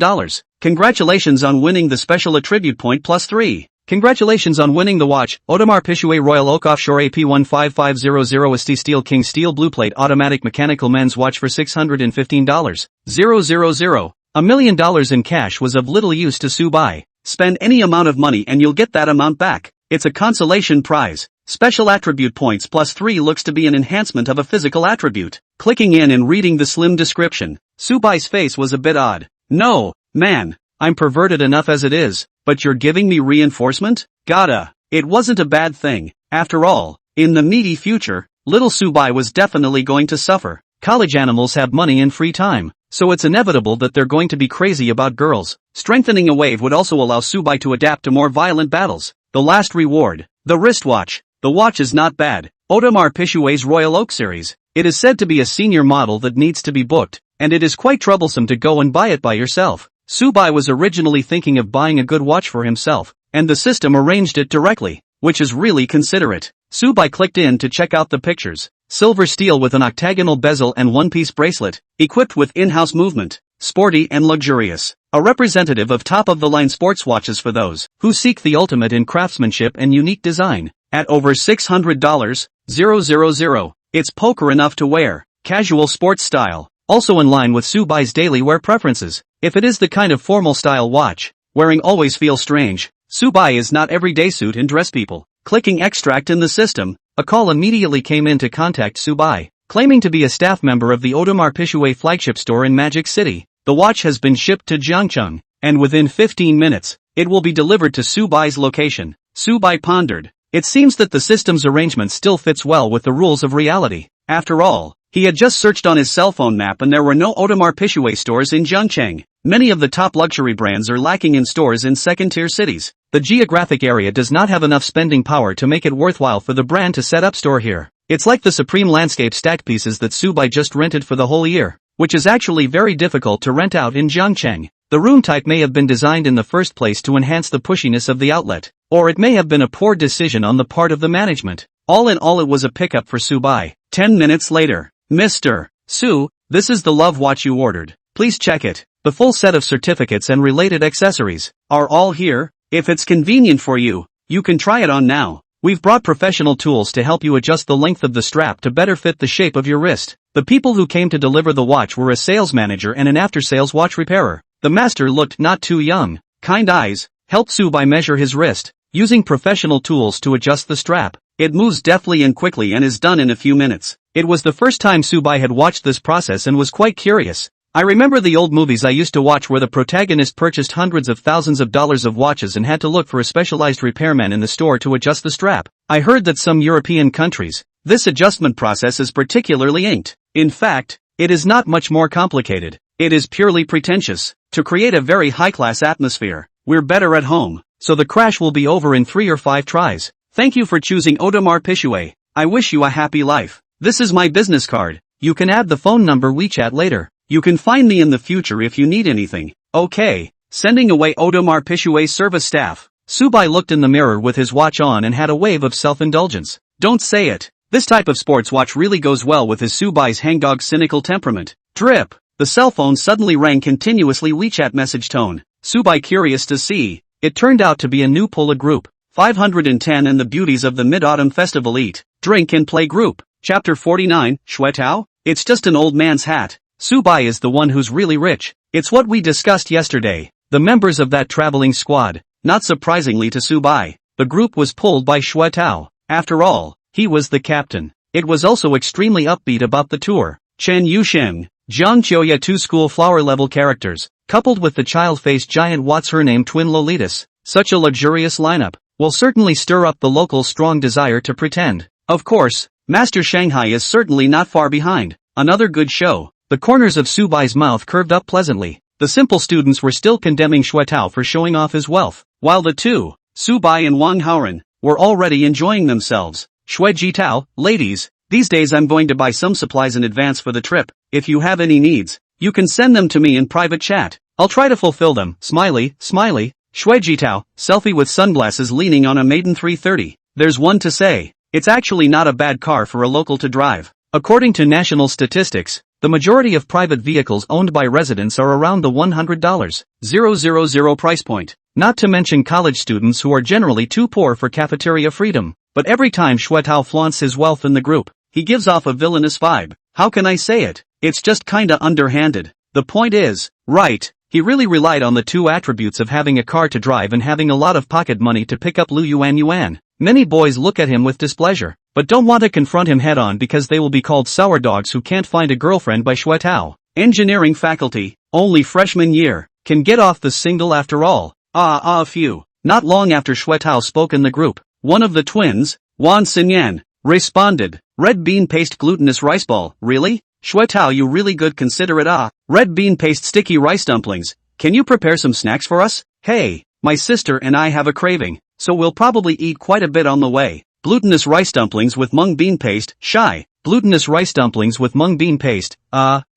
Congratulations on winning the special attribute point plus 3. Congratulations on winning the watch, Audemars Piguet Royal Oak Offshore AP15500 ST Steel King Steel Blue Plate Automatic Mechanical Men's Watch for $615. 000. $1 million in cash was of little use to Subai. Spend any amount of money and you'll get that amount back. It's a consolation prize. Special attribute points plus 3 looks to be an enhancement of a physical attribute. Clicking in and reading the slim description, Subai's face was a bit odd. No, man, I'm perverted enough as it is, but you're giving me reinforcement? Gotta. It wasn't a bad thing. After all, in the meaty future, little Subai was definitely going to suffer. College animals have money and free time, so it's inevitable that they're going to be crazy about girls. Strengthening a wave would also allow Subai to adapt to more violent battles. The last reward. The wristwatch. The watch is not bad. Audemars Piguet's Royal Oak series. It is said to be a senior model that needs to be booked, and it is quite troublesome to go and buy it by yourself. Subai was originally thinking of buying a good watch for himself, and the system arranged it directly, which is really considerate. Subai clicked in to check out the pictures. Silver steel with an octagonal bezel and one-piece bracelet, equipped with in-house movement, sporty and luxurious. A representative of top-of-the-line sports watches for those who seek the ultimate in craftsmanship and unique design. At over $600, 000, it's poker enough to wear. Casual sports style, also in line with Subai's daily wear preferences. If it is the kind of formal style watch, wearing always feels strange. Subai is not everyday suit and dress people. Clicking extract in the system, a call immediately came in to contact Subai, claiming to be a staff member of the Audemars Piguet flagship store in Magic City. The watch has been shipped to Jiangcheng, and within 15 minutes, it will be delivered to Subai's location. Subai pondered. It seems that the system's arrangement still fits well with the rules of reality. After all, he had just searched on his cell phone map and there were no Audemars Piguet stores in Jiangcheng. Many of the top luxury brands are lacking in stores in second-tier cities. The geographic area does not have enough spending power to make it worthwhile for the brand to set up store here. It's like the Supreme landscape stack pieces that Subai just rented for the whole year, which is actually very difficult to rent out in Jiangcheng. The room type may have been designed in the first place to enhance the pushiness of the outlet, or it may have been a poor decision on the part of the management. All in all, it was a pickup for Subai. 10 minutes later. Mr. Su, this is the love watch you ordered. Please check it. The full set of certificates and related accessories are all here. If it's convenient for you, you can try it on now. We've brought professional tools to help you adjust the length of the strap to better fit the shape of your wrist. The people who came to deliver the watch were a sales manager and an after-sales watch repairer. The master looked not too young. Kind eyes helped Subai measure his wrist, using professional tools to adjust the strap. It moves deftly and quickly and is done in a few minutes. It was the first time Subai had watched this process and was quite curious. I remember the old movies I used to watch where the protagonist purchased hundreds of thousands of dollars of watches and had to look for a specialized repairman in the store to adjust the strap. I heard that some European countries, this adjustment process is particularly inked. In fact, it is not much more complicated. It is purely pretentious. To create a very high-class atmosphere, we're better at home, so the crash will be over in 3 or 5 tries. Thank you for choosing Audemars Piguet. I wish you a happy life. This is my business card. You can add the phone number WeChat later. You can find me in the future if you need anything. Okay. Sending away Audemars Piguet service staff. Subai looked in the mirror with his watch on and had a wave of self-indulgence. Don't say it. This type of sports watch really goes well with his Subai's hangdog cynical temperament. Drip. The cell phone suddenly rang continuously WeChat message tone. Subai curious to see. It turned out to be a new Pola group. 510 and the beauties of the Mid-Autumn Festival Eat, Drink and Play group. Chapter 49, Shuetao? It's just an old man's hat. Subai is the one who's really rich. It's what we discussed yesterday. The members of that traveling squad. Not surprisingly to Subai, the group was pulled by Shuetao. After all, he was the captain. It was also extremely upbeat about the tour. Chen Yusheng, Jiang Qiuya, 2 school flower-level characters, coupled with the child-faced giant what's-her-name twin Lolitas. Such a luxurious lineup will certainly stir up the local strong desire to pretend. Of course, Master Shanghai is certainly not far behind. Another good show. The corners of Subai's mouth curved up pleasantly. The simple students were still condemning Shuetao for showing off his wealth, while the two, Subai and Wang Haoren, were already enjoying themselves. Shui Jitao, ladies, these days I'm going to buy some supplies in advance for the trip. If you have any needs, you can send them to me in private chat. I'll try to fulfill them. Smiley, smiley. Shui Jitao, selfie with sunglasses leaning on a maiden 330. There's one to say. It's actually not a bad car for a local to drive. According to national statistics, the majority of private vehicles owned by residents are around the $100,000 price point. Not to mention college students who are generally too poor for cafeteria freedom. But every time Shuetao flaunts his wealth in the group, he gives off a villainous vibe. How can I say it? It's just kinda underhanded. The point is, right, he really relied on the two attributes of having a car to drive and having a lot of pocket money to pick up Lu Yuan. Many boys look at him with displeasure, but don't want to confront him head-on because they will be called sour dogs who can't find a girlfriend by Shuetao. Engineering faculty, only freshman year, can get off the single after all. A few. Not long after Shuetao spoke in the group, one of the twins, Wan Xinyan, responded, red bean paste glutinous rice ball, really? Shuetao, you really good consider it. Red bean paste sticky rice dumplings. Can you prepare some snacks for us? Hey, my sister and I have a craving. so we'll probably eat quite a bit on the way. Glutinous rice dumplings with mung bean paste, shy. Glutinous rice dumplings with mung bean paste,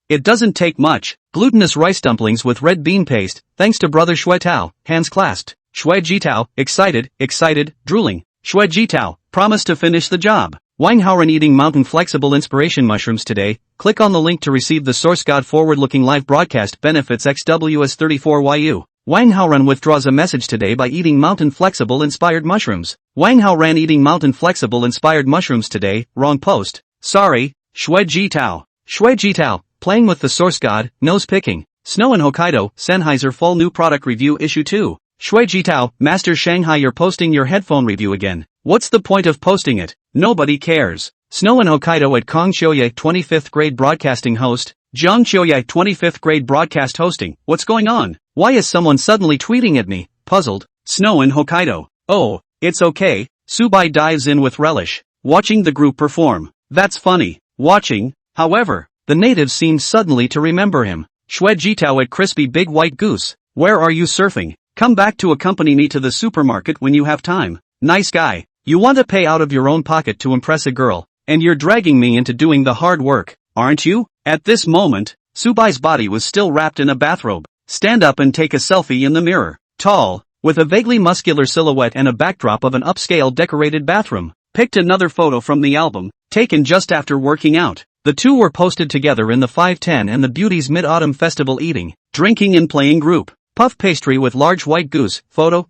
it doesn't take much. Glutinous rice dumplings with red bean paste, thanks to brother Shui Tao, hands clasped. Shui Jitao, excited, drooling. Shui Jitao, promised to finish the job. Wang Haoran eating mountain flexible inspiration mushrooms today. Click on the link to receive the source code forward-looking live broadcast benefits XWS34YU. Wang Haoran withdraws a message today by eating mountain flexible inspired mushrooms. Wang Haoran eating mountain flexible inspired mushrooms today, wrong post. Sorry, Shui Jitao. Shui Jitao, playing with the source god, nose picking. Snow in Hokkaido, Sennheiser Fall New Product Review Issue 2. Shui Jitao, Master Shanghai, you're posting your headphone review again. What's the point of posting it? Nobody cares. Snow in Hokkaido at Kong Xiuye 25th grade broadcasting host. Jiang Xiuye 25th grade broadcast hosting. What's going on? Why is someone suddenly tweeting at me? Puzzled. Snow in Hokkaido. Oh, it's okay. Subai dives in with relish. Watching the group perform. That's funny. Watching. However, the natives seemed suddenly to remember him. Shui Jitao at Crispy Big White Goose. Where are you surfing? Come back to accompany me to the supermarket when you have time. Nice guy. You want to pay out of your own pocket to impress a girl, and you're dragging me into doing the hard work, aren't you? At this moment, Subai's body was still wrapped in a bathrobe. Stand up and take a selfie in the mirror. Tall, with a vaguely muscular silhouette and a backdrop of an upscale decorated bathroom. Picked another photo from the album, taken just after working out. The two were posted together in the 510 and the Beauties Mid-Autumn Festival eating, drinking and playing group. Puff pastry with large white goose, photo.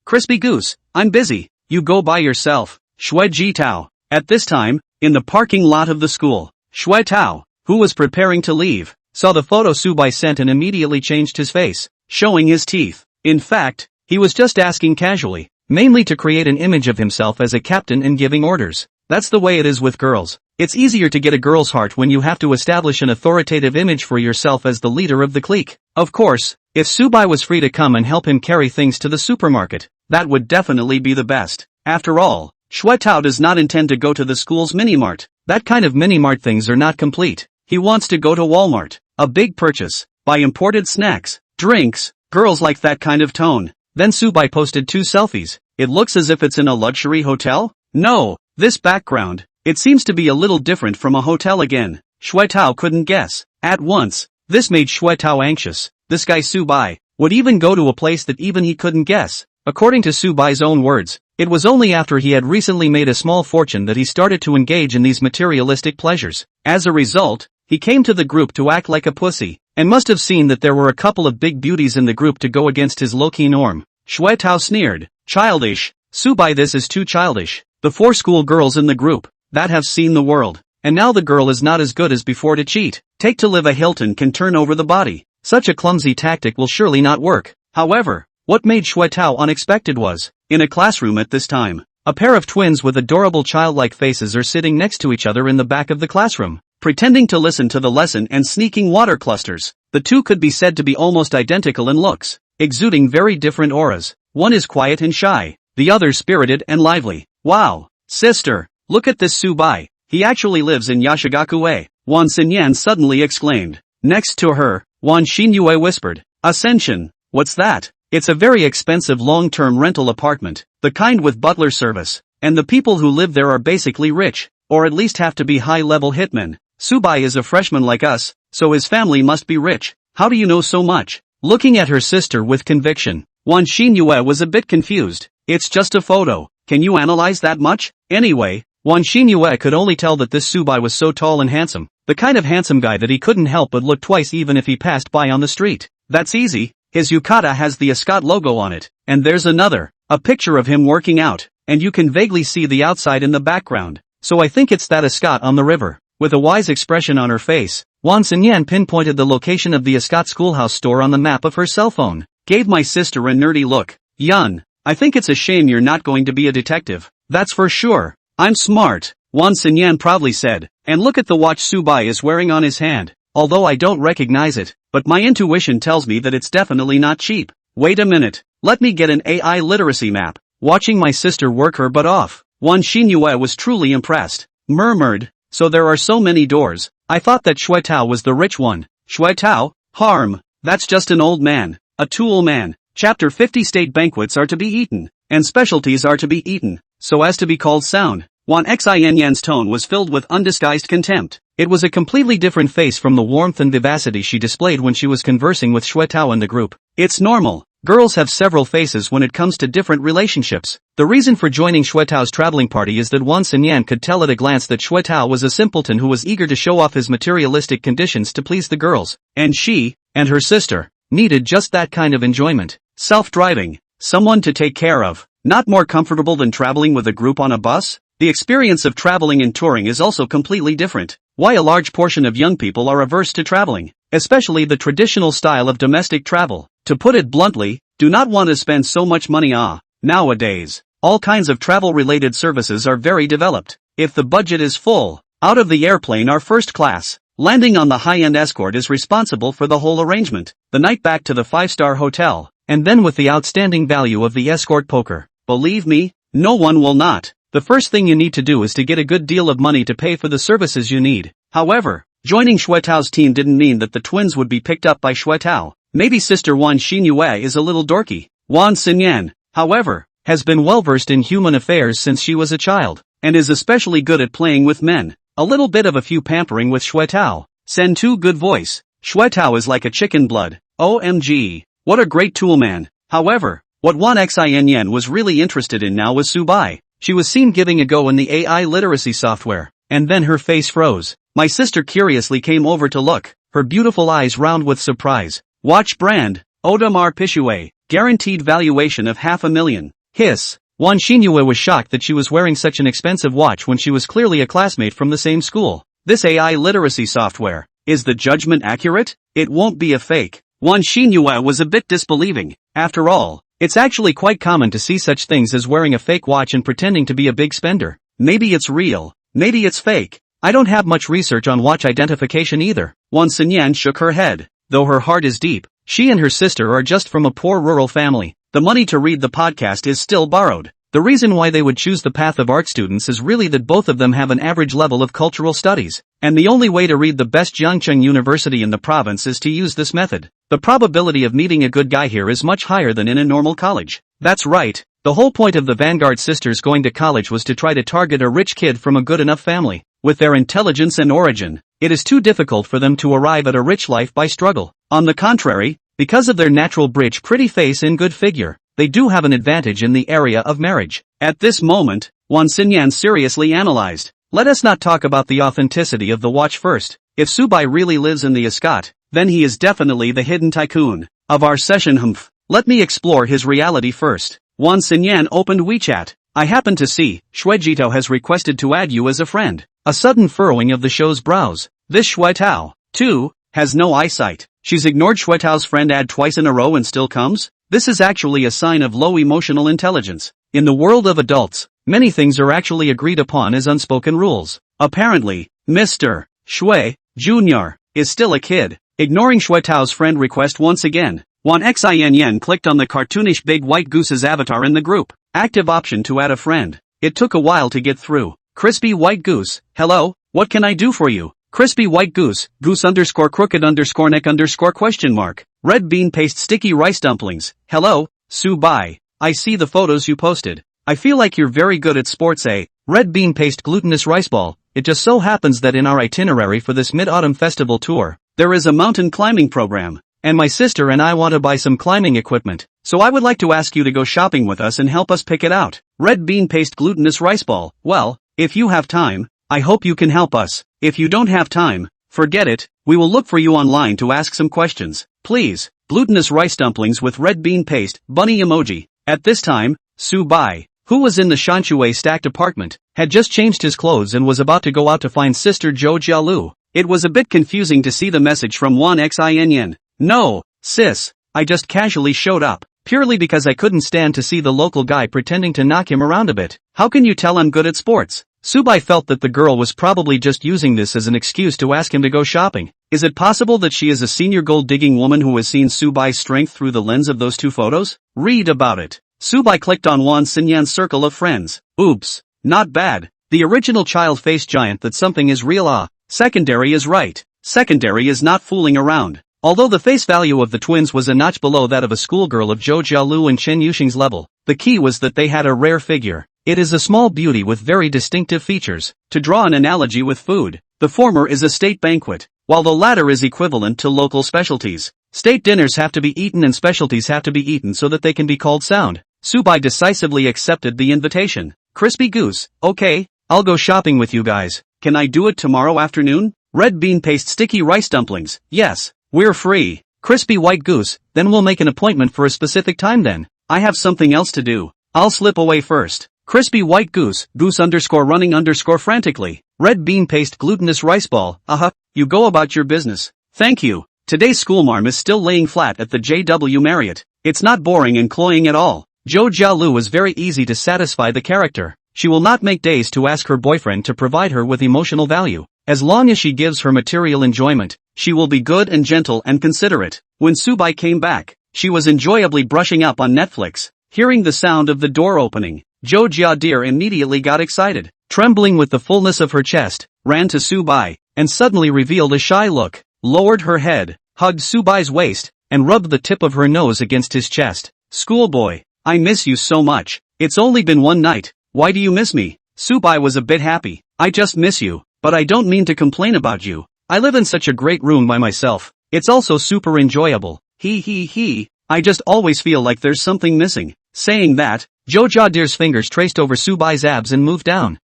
Crispy goose, I'm busy. You go by yourself. Shui Jitao. At this time, in the parking lot of the school, Shui Tao, who was preparing to leave, saw the photo Subai sent and immediately changed his face, showing his teeth. In fact, he was just asking casually, mainly to create an image of himself as a captain and giving orders. That's the way it is with girls. It's easier to get a girl's heart when you have to establish an authoritative image for yourself as the leader of the clique. Of course, if Subai was free to come and help him carry things to the supermarket, that would definitely be the best. After all, Shui Tao does not intend to go to the school's mini-mart. That kind of mini-mart things are not complete. He wants to go to Walmart. A big purchase. Buy imported snacks, drinks, girls like that kind of tone. Then Subai posted 2 selfies. It looks as if it's in a luxury hotel? No, this background. It seems to be a little different from a hotel again. Shui Tao couldn't guess. At once, this made Shui Tao anxious. This guy Subai would even go to a place that even he couldn't guess. According to Subai's own words, it was only after he had recently made a small fortune that he started to engage in these materialistic pleasures. As a result, he came to the group to act like a pussy, and must have seen that there were a couple of big beauties in the group to go against his low-key norm. Shui Tao sneered. Childish. Subai, this is too childish. The 4 school girls in the group that have seen the world, and now the girl is not as good as before to cheat. Take to live a Hilton can turn over the body. Such a clumsy tactic will surely not work. However, what made Shui Tao unexpected was, in a classroom at this time, a pair of twins with adorable childlike faces are sitting next to each other in the back of the classroom, pretending to listen to the lesson and sneaking water clusters. The two could be said to be almost identical in looks, exuding very different auras. One is quiet and shy, the other spirited and lively. Wow, sister, look at this Subai. He actually lives in Yashigakue, Wan Xinyan suddenly exclaimed. Next to her, Wan Xinyue whispered. Ascension, what's that? It's a very expensive long-term rental apartment, the kind with butler service, and the people who live there are basically rich, or at least have to be high-level hitmen. Subai is a freshman like us, so his family must be rich. How do you know so much? Looking at her sister with conviction, Wan Xinyue was a bit confused. It's just a photo. Can you analyze that much? Anyway, Wan Xinyue could only tell that this Subai was so tall and handsome, the kind of handsome guy that he couldn't help but look twice even if he passed by on the street. That's easy. His yukata has the Ascot logo on it, and there's another, a picture of him working out, and you can vaguely see the outside in the background, so I think it's that Ascot on the river. With a wise expression on her face, Wan Xinyan pinpointed the location of the Ascot schoolhouse store on the map of her cell phone. Gave my sister a nerdy look. Yun, I think it's a shame you're not going to be a detective. That's for sure. I'm smart, Wan Xinyan proudly said, and look at the watch Subai is wearing on his hand. Although I don't recognize it, but my intuition tells me that it's definitely not cheap. Wait a minute, let me get an AI literacy map. Watching my sister work her butt off, Wan Xinyue was truly impressed. Murmured, so there are so many doors. I thought that Shui Tao was the rich one. Shui Tao? Harm. That's just an old man. A tool man. Chapter 50 State banquets are to be eaten, and specialties are to be eaten, so as to be called sound. Wan Xinyan's tone was filled with undisguised contempt. It was a completely different face from the warmth and vivacity she displayed when she was conversing with Xue Tao and the group. It's normal. Girls have several faces when it comes to different relationships. The reason for joining Xue Tao's traveling party is that Wan Xinyan could tell at a glance that Xue Tao was a simpleton who was eager to show off his materialistic conditions to please the girls, and she, and her sister, needed just that kind of enjoyment. Self-driving, someone to take care of, not more comfortable than traveling with a group on a bus? The experience of traveling and touring is also completely different. Why a large portion of young people are averse to traveling, especially the traditional style of domestic travel. To put it bluntly, do not want to spend so much money. Nowadays, all kinds of travel-related services are very developed. If the budget is full, out of the airplane or first class, landing on the high-end escort is responsible for the whole arrangement. The night back to the 5-star hotel, and then with the outstanding value of the escort poker. Believe me, no one will not. The first thing you need to do is to get a good deal of money to pay for the services you need. However, joining Xue Tao's team didn't mean that the twins would be picked up by Xue Tao. Maybe sister Wan Xinyue is a little dorky. Wan Xinyan, however, has been well-versed in human affairs since she was a child, and is especially good at playing with men. A little bit of a few pampering with Xue Tao. Send two good voice. Xue Tao is like a chicken blood. OMG. What a great tool man. However, what Wan Xinyan was really interested in now was Su Bai. She was seen giving a go in the AI literacy software, and then her face froze. My sister curiously came over to look, her beautiful eyes round with surprise. Watch brand, Audemars Piguet, guaranteed valuation of $500,000. Hiss. Wan Xinyue was shocked that she was wearing such an expensive watch when she was clearly a classmate from the same school. This AI literacy software, is the judgment accurate? It won't be a fake. Wan Xinyue was a bit disbelieving. After all, it's actually quite common to see such things as wearing a fake watch and pretending to be a big spender. Maybe it's real, maybe it's fake. I don't have much research on watch identification either. Wan Xinyan shook her head. Though her heart is deep, she and her sister are just from a poor rural family. The money to read the podcast is still borrowed. The reason why they would choose the path of art students is really that both of them have an average level of cultural studies, and the only way to read the best Jiangcheng University in the province is to use this method. The probability of meeting a good guy here is much higher than in a normal college. That's right, the whole point of the Vanguard sisters going to college was to try to target a rich kid from a good enough family. With their intelligence and origin, it is too difficult for them to arrive at a rich life by struggle. On the contrary, because of their natural bridge pretty face and good figure, they do have an advantage in the area of marriage. At this moment, Wan Xinyan seriously analyzed. Let us not talk about the authenticity of the watch first. If Su Bai really lives in the Escot, then he is definitely the hidden tycoon of our session. Let me explore his reality first. Wan Xinyan opened WeChat. I happen to see, Xue Jito has requested to add you as a friend. A sudden furrowing of the show's brows. This Xue Tao, too, has no eyesight. She's ignored Xue Tao's friend ad twice in a row and still comes? This is actually a sign of low emotional intelligence. In the world of adults, many things are actually agreed upon as unspoken rules. Apparently, Mr. Xue, Jr., is still a kid. Ignoring Xue Tao's friend request once again, Wan Xinyan clicked on the cartoonish big white goose's avatar in the group. Active option to add a friend. It took a while to get through. Crispy white goose, hello, what can I do for you? Crispy white goose, goose underscore crooked underscore neck underscore question mark. Red bean paste sticky rice dumplings, hello, Su Bai. I see the photos you posted. I feel like you're very good at sports. Red bean paste glutinous rice ball. It just so happens that in our itinerary for this mid-autumn festival tour, there is a mountain climbing program, and my sister and I want to buy some climbing equipment, so I would like to ask you to go shopping with us and help us pick it out. Red bean paste glutinous rice ball. Well, if you have time, I hope you can help us. If you don't have time, forget it, we will look for you online to ask some questions. Please, glutinous rice dumplings with red bean paste, bunny emoji. At this time, Su Bai, who was in the Shanxue stacked apartment, had just changed his clothes and was about to go out to find sister Zhou Jialu. It was a bit confusing to see the message from Wan Xinyan. No, sis, I just casually showed up, purely because I couldn't stand to see the local guy pretending to knock him around a bit. How can you tell I'm good at sports? Su Bai felt that the girl was probably just using this as an excuse to ask him to go shopping. Is it possible that she is a senior gold-digging woman who has seen Su Bai's strength through the lens of those two photos? Read about it. Su Bai clicked on Wan Xinyan's circle of friends. Oops, not bad. The original child face giant that something is real. Secondary is right. Secondary is not fooling around. Although the face value of the twins was a notch below that of a schoolgirl of Zhou Jialu and Chen Yuxing's level, the key was that they had a rare figure. It is a small beauty with very distinctive features. To draw an analogy with food, the former is a state banquet, while the latter is equivalent to local specialties. State dinners have to be eaten and specialties have to be eaten so that they can be called sound. Subai decisively accepted the invitation. Crispy goose, okay, I'll go shopping with you guys. Can I do it tomorrow afternoon? Red bean paste sticky rice dumplings, yes, we're free. Crispy white goose, then we'll make an appointment for a specific time then. I have something else to do. I'll slip away first. Crispy white goose, goose_running_ frantically. Red bean paste glutinous rice ball, you go about your business. Thank you. Today's schoolmarm is still laying flat at the JW Marriott. It's not boring and cloying at all. Zhou Jialu is very easy to satisfy the character. She will not make days to ask her boyfriend to provide her with emotional value. As long as she gives her material enjoyment, she will be good and gentle and considerate. When Subai came back, she was enjoyably brushing up on Netflix. Hearing the sound of the door opening, Zhou Jiadir immediately got excited. Trembling with the fullness of her chest, ran to Subai, and suddenly revealed a shy look, lowered her head, hugged Subai's waist, and rubbed the tip of her nose against his chest. Schoolboy, I miss you so much. It's only been one night. Why do you miss me? Subai was a bit happy. I just miss you, but I don't mean to complain about you. I live in such a great room by myself. It's also super enjoyable. I just always feel like there's something missing. Saying that, Zhou Jiadir's fingers traced over Subai's abs and moved down.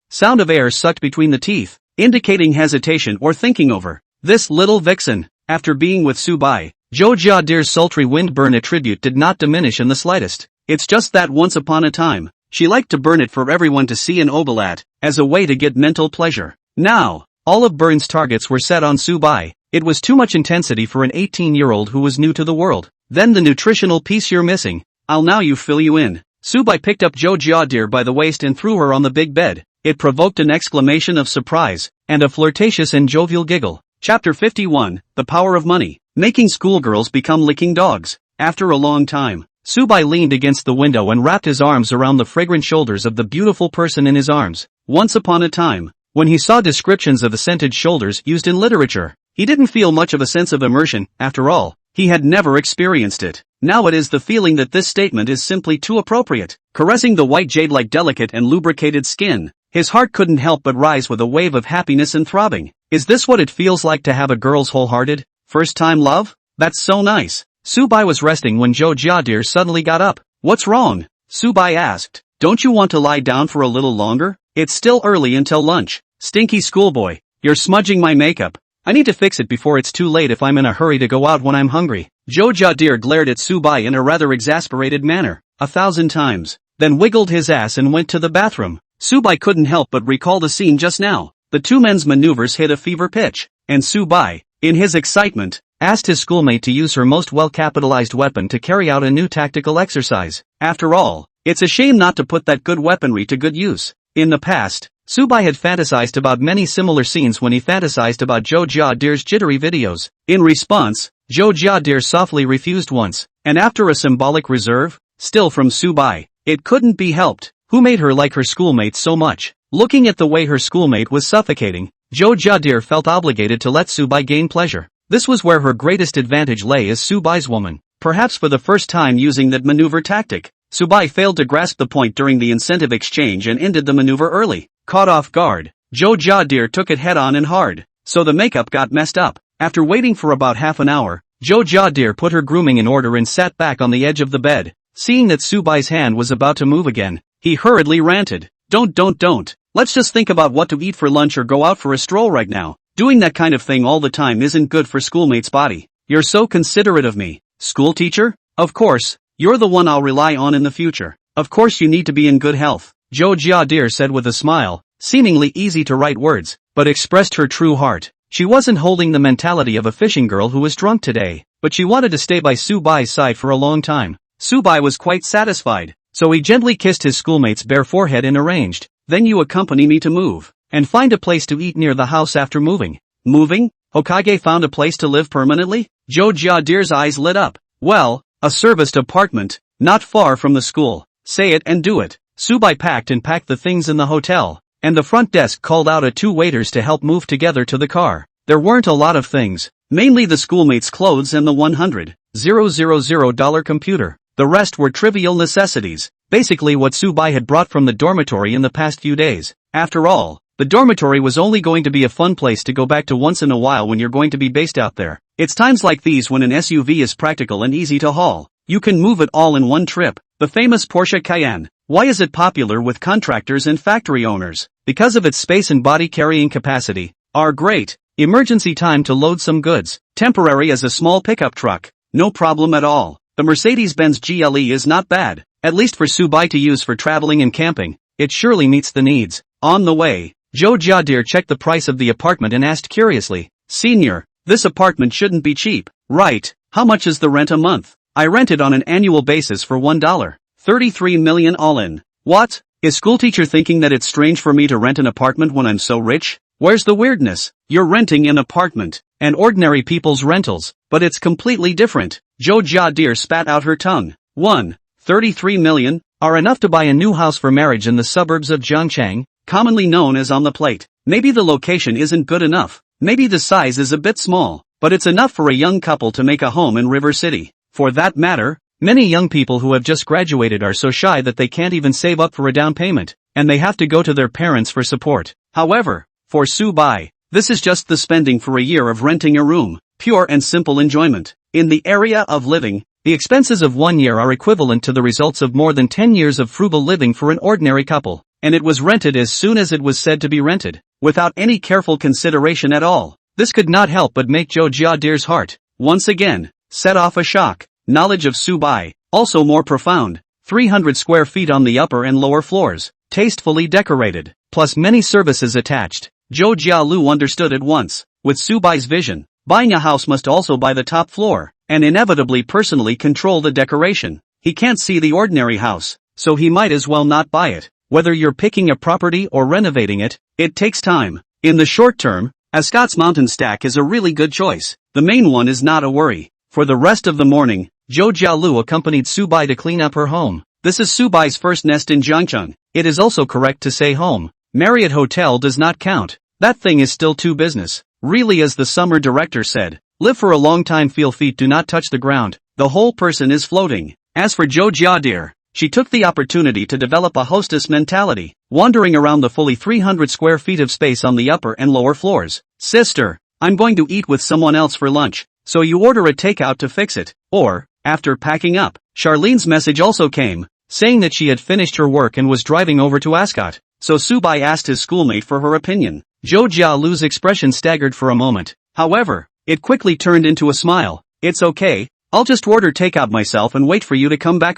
Sound of air sucked between the teeth, indicating hesitation or thinking over. This little vixen. After being with Subai, Zhou Jiadir's sultry wind-burn attribute did not diminish in the slightest. It's just that once upon a time, she liked to burn it for everyone to see and ogle at, as a way to get mental pleasure. Now, all of Burn's targets were set on Subai. It was too much intensity for an 18-year-old who was new to the world. Then the nutritional piece you're missing. I'll now fill you in. Subai picked up Zhou Jiadir by the waist and threw her on the big bed. It provoked an exclamation of surprise, and a flirtatious and jovial giggle. Chapter 51, The Power of Money. Making schoolgirls become licking dogs. After a long time, Subai leaned against the window and wrapped his arms around the fragrant shoulders of the beautiful person in his arms. Once upon a time, when he saw descriptions of the scented shoulders used in literature, he didn't feel much of a sense of immersion. After all, he had never experienced it. Now it is the feeling that this statement is simply too appropriate. Caressing the white jade-like delicate and lubricated skin, his heart couldn't help but rise with a wave of happiness and throbbing. Is this what it feels like to have a girl's wholehearted, first-time love? That's so nice. Subai was resting when Zhou Jiadir suddenly got up. What's wrong? Subai asked. Don't you want to lie down for a little longer? It's still early until lunch. Stinky schoolboy, you're smudging my makeup. I need to fix it before it's too late if I'm in a hurry to go out when I'm hungry. Zhou Jiadir glared at Subai in a rather exasperated manner, 1,000 times, then wiggled his ass and went to the bathroom. Subai couldn't help but recall the scene just now. The two men's maneuvers hit a fever pitch, and Subai, in his excitement, asked his schoolmate to use her most well-capitalized weapon to carry out a new tactical exercise. After all, it's a shame not to put that good weaponry to good use. In the past, Subai had fantasized about many similar scenes when he fantasized about Zhou Jiadir's jittery videos. In response, Zhou Jiadir softly refused once, and after a symbolic reserve, still from Subai, it couldn't be helped. Who made her like her schoolmate so much? Looking at the way her schoolmate was suffocating, Zhou Jiadir felt obligated to let Subai gain pleasure. This was where her greatest advantage lay as Subai's woman. Perhaps for the first time using that maneuver tactic, Subai failed to grasp the point during the incentive exchange and ended the maneuver early. Caught off guard, Zhou Jiadir took it head-on and hard, so the makeup got messed up. After waiting for about half an hour, Zhou Jiadir put her grooming in order and sat back on the edge of the bed. Seeing that Subai's hand was about to move again, he hurriedly ranted. Don't. Let's just think about what to eat for lunch or go out for a stroll right now. Doing that kind of thing all the time isn't good for schoolmate's body. You're so considerate of me. School teacher? Of course, you're the one I'll rely on in the future. Of course you need to be in good health, Zhou Jiadir said with a smile, seemingly easy to write words, but expressed her true heart. She wasn't holding the mentality of a fishing girl who was drunk today, but she wanted to stay by Subai's side for a long time. Subai was quite satisfied, so he gently kissed his schoolmate's bare forehead and arranged, then you accompany me to move, and find a place to eat near the house after moving. Moving? Hokage found a place to live permanently? Zhou Jiadir's eyes lit up. Well, a serviced apartment, not far from the school. Say it and do it. Subai packed the things in the hotel, and the front desk called out 2 waiters to help move together to the car. There weren't a lot of things, mainly the schoolmates' clothes and the $100,000 computer. The rest were trivial necessities, basically what Subai had brought from the dormitory in the past few days. After all, the dormitory was only going to be a fun place to go back to once in a while when you're going to be based out there. It's times like these when an SUV is practical and easy to haul. You can move it all in one trip. The famous Porsche Cayenne. Why is it popular with contractors and factory owners? Because of its space and body carrying capacity. Are great. Emergency time to load some goods. Temporary as a small pickup truck. No problem at all. The Mercedes-Benz GLE is not bad, at least for Subai to use for traveling and camping. It surely meets the needs. On the way, Joe Jadir checked the price of the apartment and asked curiously, "Senior, this apartment shouldn't be cheap, right? How much is the rent a month?" "I rent it on an annual basis for $1.33 million all in." "What? Is schoolteacher thinking that it's strange for me to rent an apartment when I'm so rich? Where's the weirdness? You're renting an apartment, and ordinary people's rentals, but it's completely different." Joe Jadir spat out her tongue. $1.33 million are enough to buy a new house for marriage in the suburbs of Zhangchang, commonly known as On the Plate. Maybe the location isn't good enough. Maybe the size is a bit small, but it's enough for a young couple to make a home in River City. For that matter, many young people who have just graduated are so shy that they can't even save up for a down payment, and they have to go to their parents for support. However, for Subai, this is just the spending for a year of renting a room. Pure and simple enjoyment. In the area of living, the expenses of 1 year are equivalent to the results of more than 10 years of frugal living for an ordinary couple, and it was rented as soon as it was said to be rented, without any careful consideration at all. This could not help but make Joe Jadir's heart, once again, set off a shock. Knowledge of Subai, also more profound. 300 square feet on the upper and lower floors, tastefully decorated, plus many services attached. Joe Jialu understood at once. With Subai's vision, buying a house must also buy the top floor, and inevitably personally control the decoration. He can't see the ordinary house, so he might as well not buy it. Whether you're picking a property or renovating it, it takes time. In the short term, Ascot's Mountain Stack is a really good choice. The main one is not a worry. For the rest of the morning, Joe Jialu accompanied Subai to clean up her home. This is Subai's first nest in Zhangcheng. It is also correct to say home. Marriott Hotel does not count. That thing is still too business. Really, as the summer director said, live for a long time, feel feet do not touch the ground. The whole person is floating. As for Joe Jadir, she took the opportunity to develop a hostess mentality, wandering around the fully 300 square feet of space on the upper and lower floors. "Sister, I'm going to eat with someone else for lunch, so you order a takeout to fix it." Or, after packing up, Charlene's message also came, saying that she had finished her work and was driving over to Ascot. So Subai asked his schoolmate for her opinion. Joe Jialu's expression staggered for a moment. However, it quickly turned into a smile. "It's okay, I'll just order takeout myself and wait for you to come back."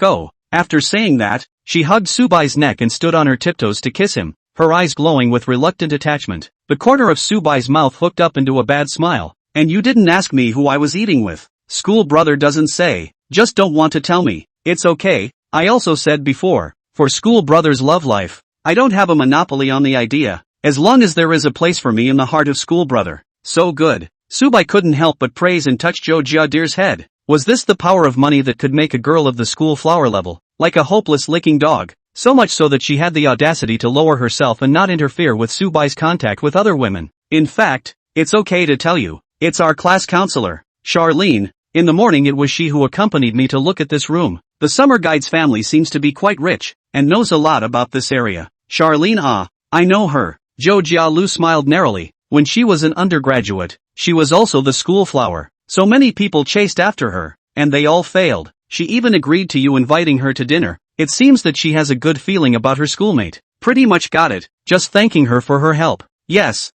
After saying that, she hugged Subai's neck and stood on her tiptoes to kiss him, her eyes glowing with reluctant attachment. The corner of Subai's mouth hooked up into a bad smile. "And you didn't ask me who I was eating with?" "School brother doesn't say, just don't want to tell me." "It's okay, I also said before, for school brother's love life, I don't have a monopoly on the idea, as long as there is a place for me in the heart of school brother." So good. Subai couldn't help but praise and touch Joe Jadir's head. Was this the power of money that could make a girl of the school flower level, like a hopeless licking dog? So much so that she had the audacity to lower herself and not interfere with Subai's contact with other women. "In fact, it's okay to tell you, it's our class counselor, Charlene. In the morning it was she who accompanied me to look at this room. The summer guide's family seems to be quite rich, and knows a lot about this area." "Charlene, I know her." Joe Jialu smiled narrowly. When she was an undergraduate, she was also the school flower. So many people chased after her, and they all failed. She even agreed to you inviting her to dinner. It seems that she has a good feeling about her schoolmate. Pretty much got it, just thanking her for her help. Yes.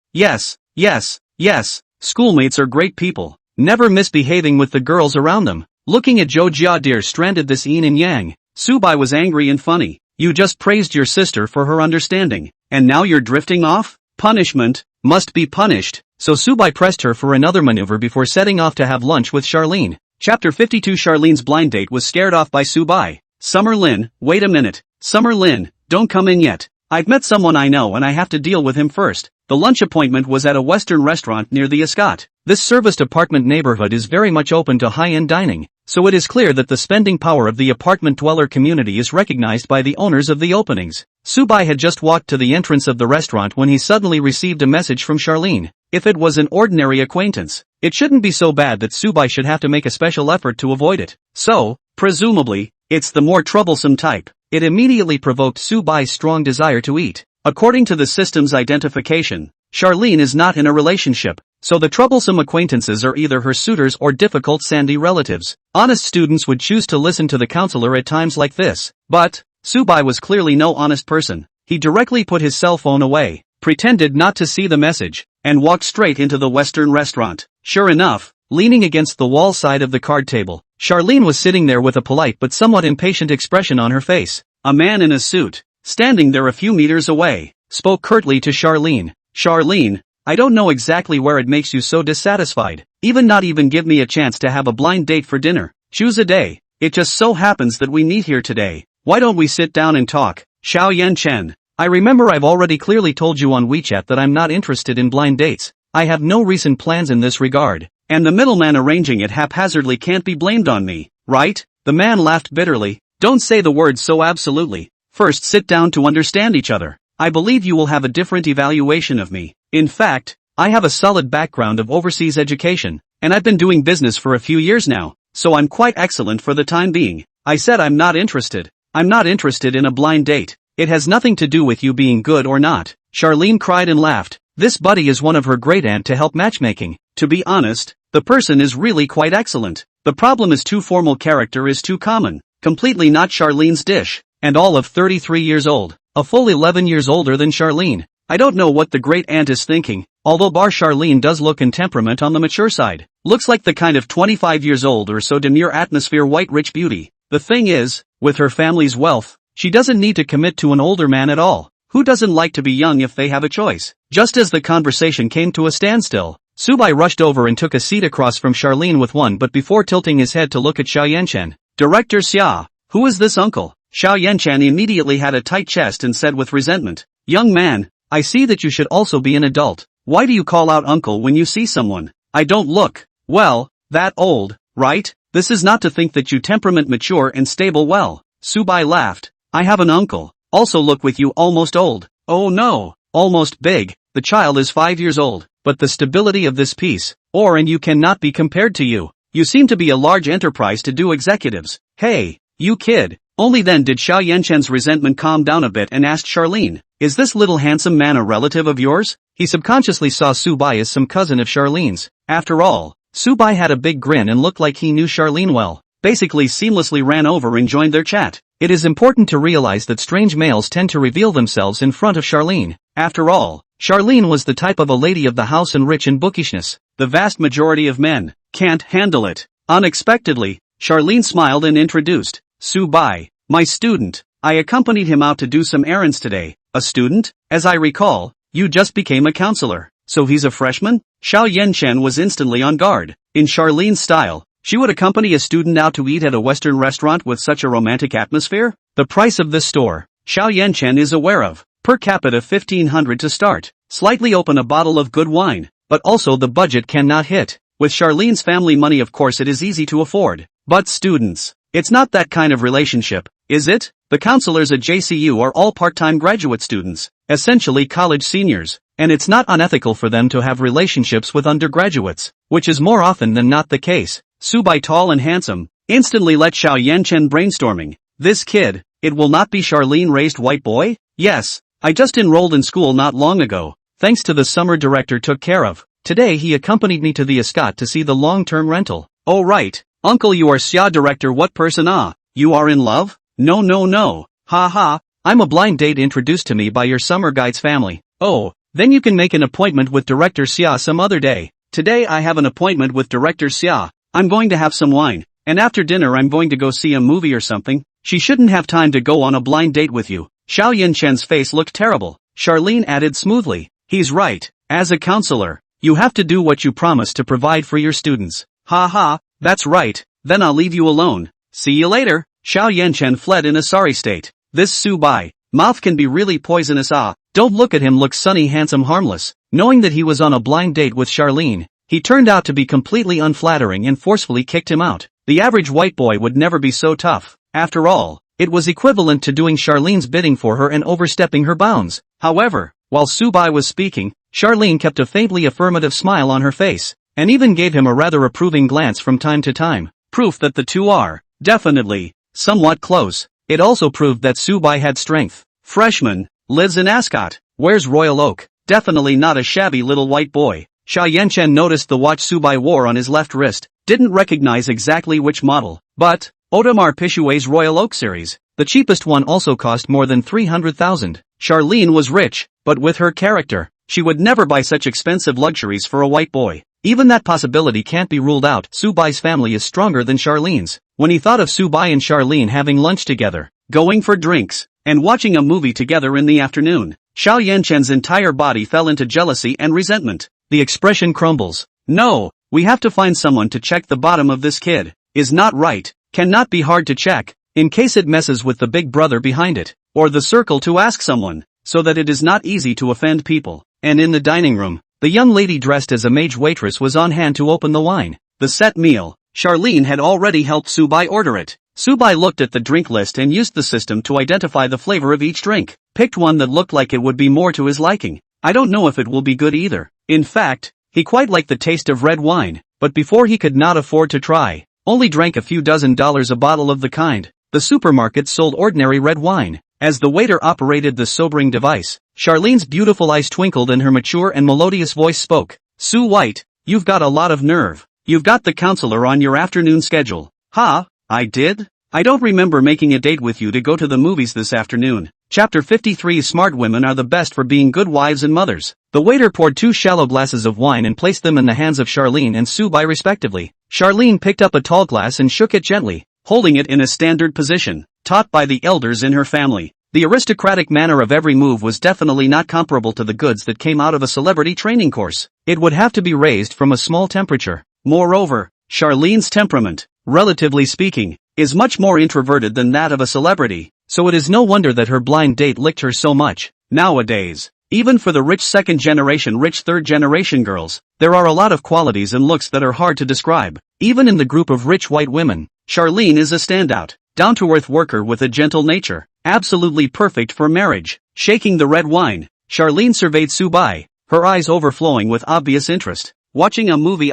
Schoolmates are great people, never misbehaving with the girls around them. Looking at Joe Jadir stranded this yin and yang, Subai was angry and funny. "You just praised your sister for her understanding, and now you're drifting off? Punishment must be punished." So Subai pressed her for another maneuver before setting off to have lunch with Charlene. Chapter 52. Charlene's blind date was scared off by Subai. "Summer Lin, wait a minute. Summer Lin, don't come in yet. I've met someone I know and I have to deal with him first." The lunch appointment was at a Western restaurant near the Ascot. This serviced apartment neighborhood is very much open to high-end dining, so it is clear that the spending power of the apartment dweller community is recognized by the owners of the openings. Subai had just walked to the entrance of the restaurant when he suddenly received a message from Charlene. If it was an ordinary acquaintance, it shouldn't be so bad that Subai should have to make a special effort to avoid it. So, presumably, it's the more troublesome type. It immediately provoked Subai's strong desire to eat. According to the system's identification, Charlene is not in a relationship, so the troublesome acquaintances are either her suitors or difficult sandy relatives. Honest students would choose to listen to the counselor at times like this. But, Subai was clearly no honest person. He directly put his cell phone away, pretended not to see the message, and walked straight into the Western restaurant. Sure enough, leaning against the wall side of the card table, Charlene was sitting there with a polite but somewhat impatient expression on her face. A man in a suit, standing there a few meters away, spoke curtly to Charlene. Charlene, I don't know exactly where it makes you so dissatisfied. Not even give me a chance to have a blind date for dinner. Choose a day. It just so happens that we meet here today. Why don't we sit down and talk? Xiao Yanchen. I remember I've already clearly told you on WeChat that I'm not interested in blind dates. I have no recent plans in this regard. And the middleman arranging it haphazardly can't be blamed on me, right? The man laughed bitterly. Don't say the words so absolutely. First sit down to understand each other. I believe you will have a different evaluation of me. In fact, I have a solid background of overseas education, and I've been doing business for a few years now, so I'm quite excellent for the time being. I said I'm not interested. I'm not interested in a blind date. It has nothing to do with you being good or not. Charlene cried and laughed. This buddy is one of her great-aunt to help matchmaking. To be honest, the person is really quite excellent. The problem is too formal character is too common. Completely not Charlene's dish. And all of 33 years old. A full 11 years older than Charlene. I don't know what the great-aunt is thinking, although bar Charlene does look in temperament on the mature side. Looks like the kind of 25 years old or so demure atmosphere white rich beauty. The thing is, with her family's wealth, she doesn't need to commit to an older man at all. Who doesn't like to be young if they have a choice? Just as the conversation came to a standstill, Subai rushed over and took a seat across from Charlene with one but before tilting his head to look at Xiao Yanchen. Director Xia, who is this uncle? Xiao Yanchen immediately had a tight chest and said with resentment, Young man, I see that you should also be an adult. Why do you call out uncle when you see someone? I don't look, well, that old, right? This is not to think that you temperament mature and stable well. Subai laughed. I have an uncle, also look with you almost old. Oh no, almost big. The child is 5 years old, but the stability of this piece, and you cannot be compared to you. You seem to be a large enterprise to do executives. Hey, you kid. Only then did Xiao Yanchen's resentment calm down a bit and asked Charlene, is this little handsome man a relative of yours? He subconsciously saw Subai as some cousin of Charlene's. After all, Subai had a big grin and looked like he knew Charlene well. Basically seamlessly ran over and joined their chat. It is important to realize that strange males tend to reveal themselves in front of Charlene. After all, Charlene was the type of a lady of the house and rich in bookishness. The vast majority of men can't handle it. Unexpectedly, Charlene smiled and introduced Subai, my student. I accompanied him out to do some errands today. A student? As I recall, you just became a counselor. So he's a freshman? Xiao Yanchen was instantly on guard. In Charlene's style, she would accompany a student out to eat at a Western restaurant with such a romantic atmosphere? The price of this store, Xiao Yanchen is aware of. Per capita 1500 to start. Slightly open a bottle of good wine. But also the budget cannot hit. With Charlene's family money of course it is easy to afford. But students, it's not that kind of relationship, is it? The counselors at JCU are all part-time graduate students, essentially college seniors, and it's not unethical for them to have relationships with undergraduates, which is more often than not the case. Subai, tall and handsome, instantly let Xiao Yanchen brainstorming. This kid, it will not be Charlene raised white boy? Yes, I just enrolled in school not long ago, thanks to the summer director took care of. Today he accompanied me to the Escot to see the long-term rental. Oh right, uncle you are Xia director what person you are in love? No. Ha ha, I'm a blind date introduced to me by your summer guide's family. Oh, then you can make an appointment with Director Xia some other day. Today I have an appointment with Director Xia. I'm going to have some wine, and after dinner I'm going to go see a movie or something. She shouldn't have time to go on a blind date with you. Xiao Yanchen's face looked terrible. Charlene added smoothly, he's right. As a counselor, you have to do what you promise to provide for your students. Ha ha, that's right, then I'll leave you alone. See you later. Xiao Yanchen fled in a sorry state. This Subai, mouth can be really poisonous. Don't look at him, look sunny, handsome, harmless. Knowing that he was on a blind date with Charlene, he turned out to be completely unflattering and forcefully kicked him out. The average white boy would never be so tough. After all, it was equivalent to doing Charlene's bidding for her and overstepping her bounds. However, while Subai was speaking, Charlene kept a faintly affirmative smile on her face, and even gave him a rather approving glance from time to time. Proof that the two are, definitely, somewhat close. It also proved that Subai had strength. Freshman, lives in Ascot. Wears Royal Oak. Definitely not a shabby little white boy. Xia Yanchen noticed the watch Subai wore on his left wrist, didn't recognize exactly which model, but Audemars Piguet's Royal Oak series. The cheapest one also cost more than 300,000. Charlene was rich, but with her character, she would never buy such expensive luxuries for a white boy. Even that possibility can't be ruled out. Subai's family is stronger than Charlene's. When he thought of Subai and Charlene having lunch together, going for drinks, and watching a movie together in the afternoon, Xiao Yanchen's entire body fell into jealousy and resentment. The expression crumbles. No, we have to find someone to check the bottom of this kid. Is not right, cannot be hard to check, in case it messes with the big brother behind it, or the circle to ask someone, so that it is not easy to offend people. And in the dining room, the young lady dressed as a mage waitress was on hand to open the wine. The set meal, Charlene had already helped Subai order it. Subai looked at the drink list and used the system to identify the flavor of each drink. Picked one that looked like it would be more to his liking. I don't know if it will be good either. In fact, he quite liked the taste of red wine, but before he could not afford to try, only drank a few $dozen a bottle of the kind. The supermarket sold ordinary red wine. As the waiter operated the sobering device, Charlene's beautiful eyes twinkled and her mature and melodious voice spoke. Sue White, you've got a lot of nerve. You've got the counselor on your afternoon schedule. Ha, I did? I don't remember making a date with you to go to the movies this afternoon. Chapter 53. Smart women are the best for being good wives and mothers. The waiter poured 2 shallow glasses of wine and placed them in the hands of Charlene and Subai respectively. Charlene picked up a tall glass and shook it gently, holding it in a standard position, taught by the elders in her family. The aristocratic manner of every move was definitely not comparable to the goods that came out of a celebrity training course. It would have to be raised from a small temperature. Moreover, Charlene's temperament, relatively speaking, is much more introverted than that of a celebrity, so it is no wonder that her blind date licked her so much. Nowadays, even for the rich second-generation, rich third-generation girls, there are a lot of qualities and looks that are hard to describe. Even in the group of rich white women, Charlene is a standout, down-to-earth worker with a gentle nature, absolutely perfect for marriage. Shaking the red wine, Charlene surveyed Subai, her eyes overflowing with obvious interest. Watching a movie?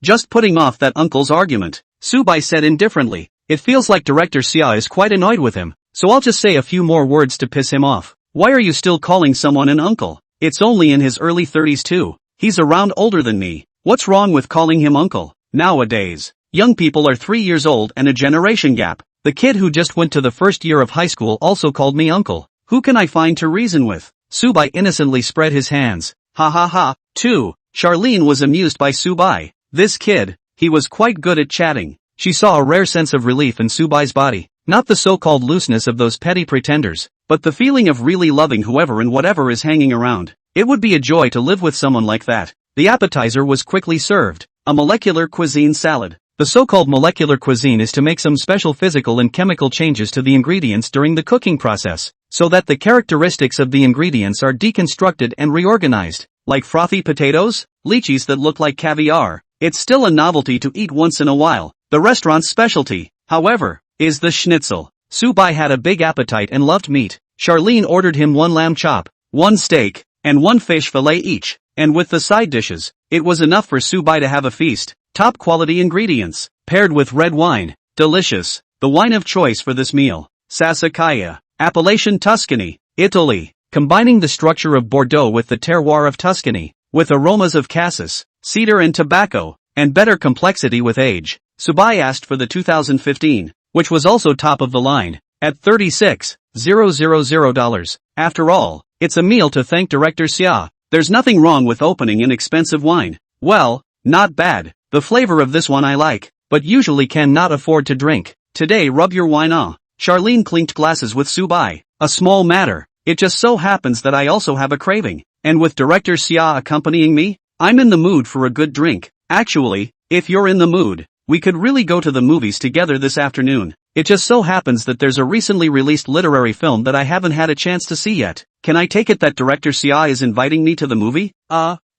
Just putting off that uncle's argument, Subai said indifferently. It feels like Director Xia is quite annoyed with him, so I'll just say a few more words to piss him off. Why are you still calling someone an uncle? It's only in his early 30s too. He's around older than me. What's wrong with calling him uncle? Nowadays, young people are 3 years old and a generation gap. The kid who just went to the first year of high school also called me uncle. Who can I find to reason with? Subai innocently spread his hands. Ha ha ha. 2. Charlene was amused by Subai. This kid, he was quite good at chatting. She saw a rare sense of relief in Subai's body. Not the so-called looseness of those petty pretenders, but the feeling of really loving whoever and whatever is hanging around. It would be a joy to live with someone like that. The appetizer was quickly served. A molecular cuisine salad. The so-called molecular cuisine is to make some special physical and chemical changes to the ingredients during the cooking process, so that the characteristics of the ingredients are deconstructed and reorganized. Like frothy potatoes, lychees that look like caviar. It's still a novelty to eat once in a while. The restaurant's specialty, however, is the schnitzel. Subai had a big appetite and loved meat. Charlene ordered him 1 lamb chop, 1 steak, and 1 fish fillet each, and with the side dishes, it was enough for Subai to have a feast. Top quality ingredients, paired with red wine, delicious. The wine of choice for this meal, Sassicaia, appellation Tuscany, Italy, combining the structure of Bordeaux with the terroir of Tuscany, with aromas of cassis, cedar and tobacco, and better complexity with age. Subai asked for the 2015, which was also top of the line, at $36,000. After all, it's a meal to thank Director Xia. There's nothing wrong with opening an expensive wine. Well, not bad. The flavor of this one I like, but usually cannot afford to drink. Today rub your wine on. Charlene clinked glasses with Subai. A small matter. It just so happens that I also have a craving. And with Director Xia accompanying me, I'm in the mood for a good drink. Actually, if you're in the mood, we could really go to the movies together this afternoon. It just so happens that there's a recently released literary film that I haven't had a chance to see yet. Can I take it that Director Xia is inviting me to the movie?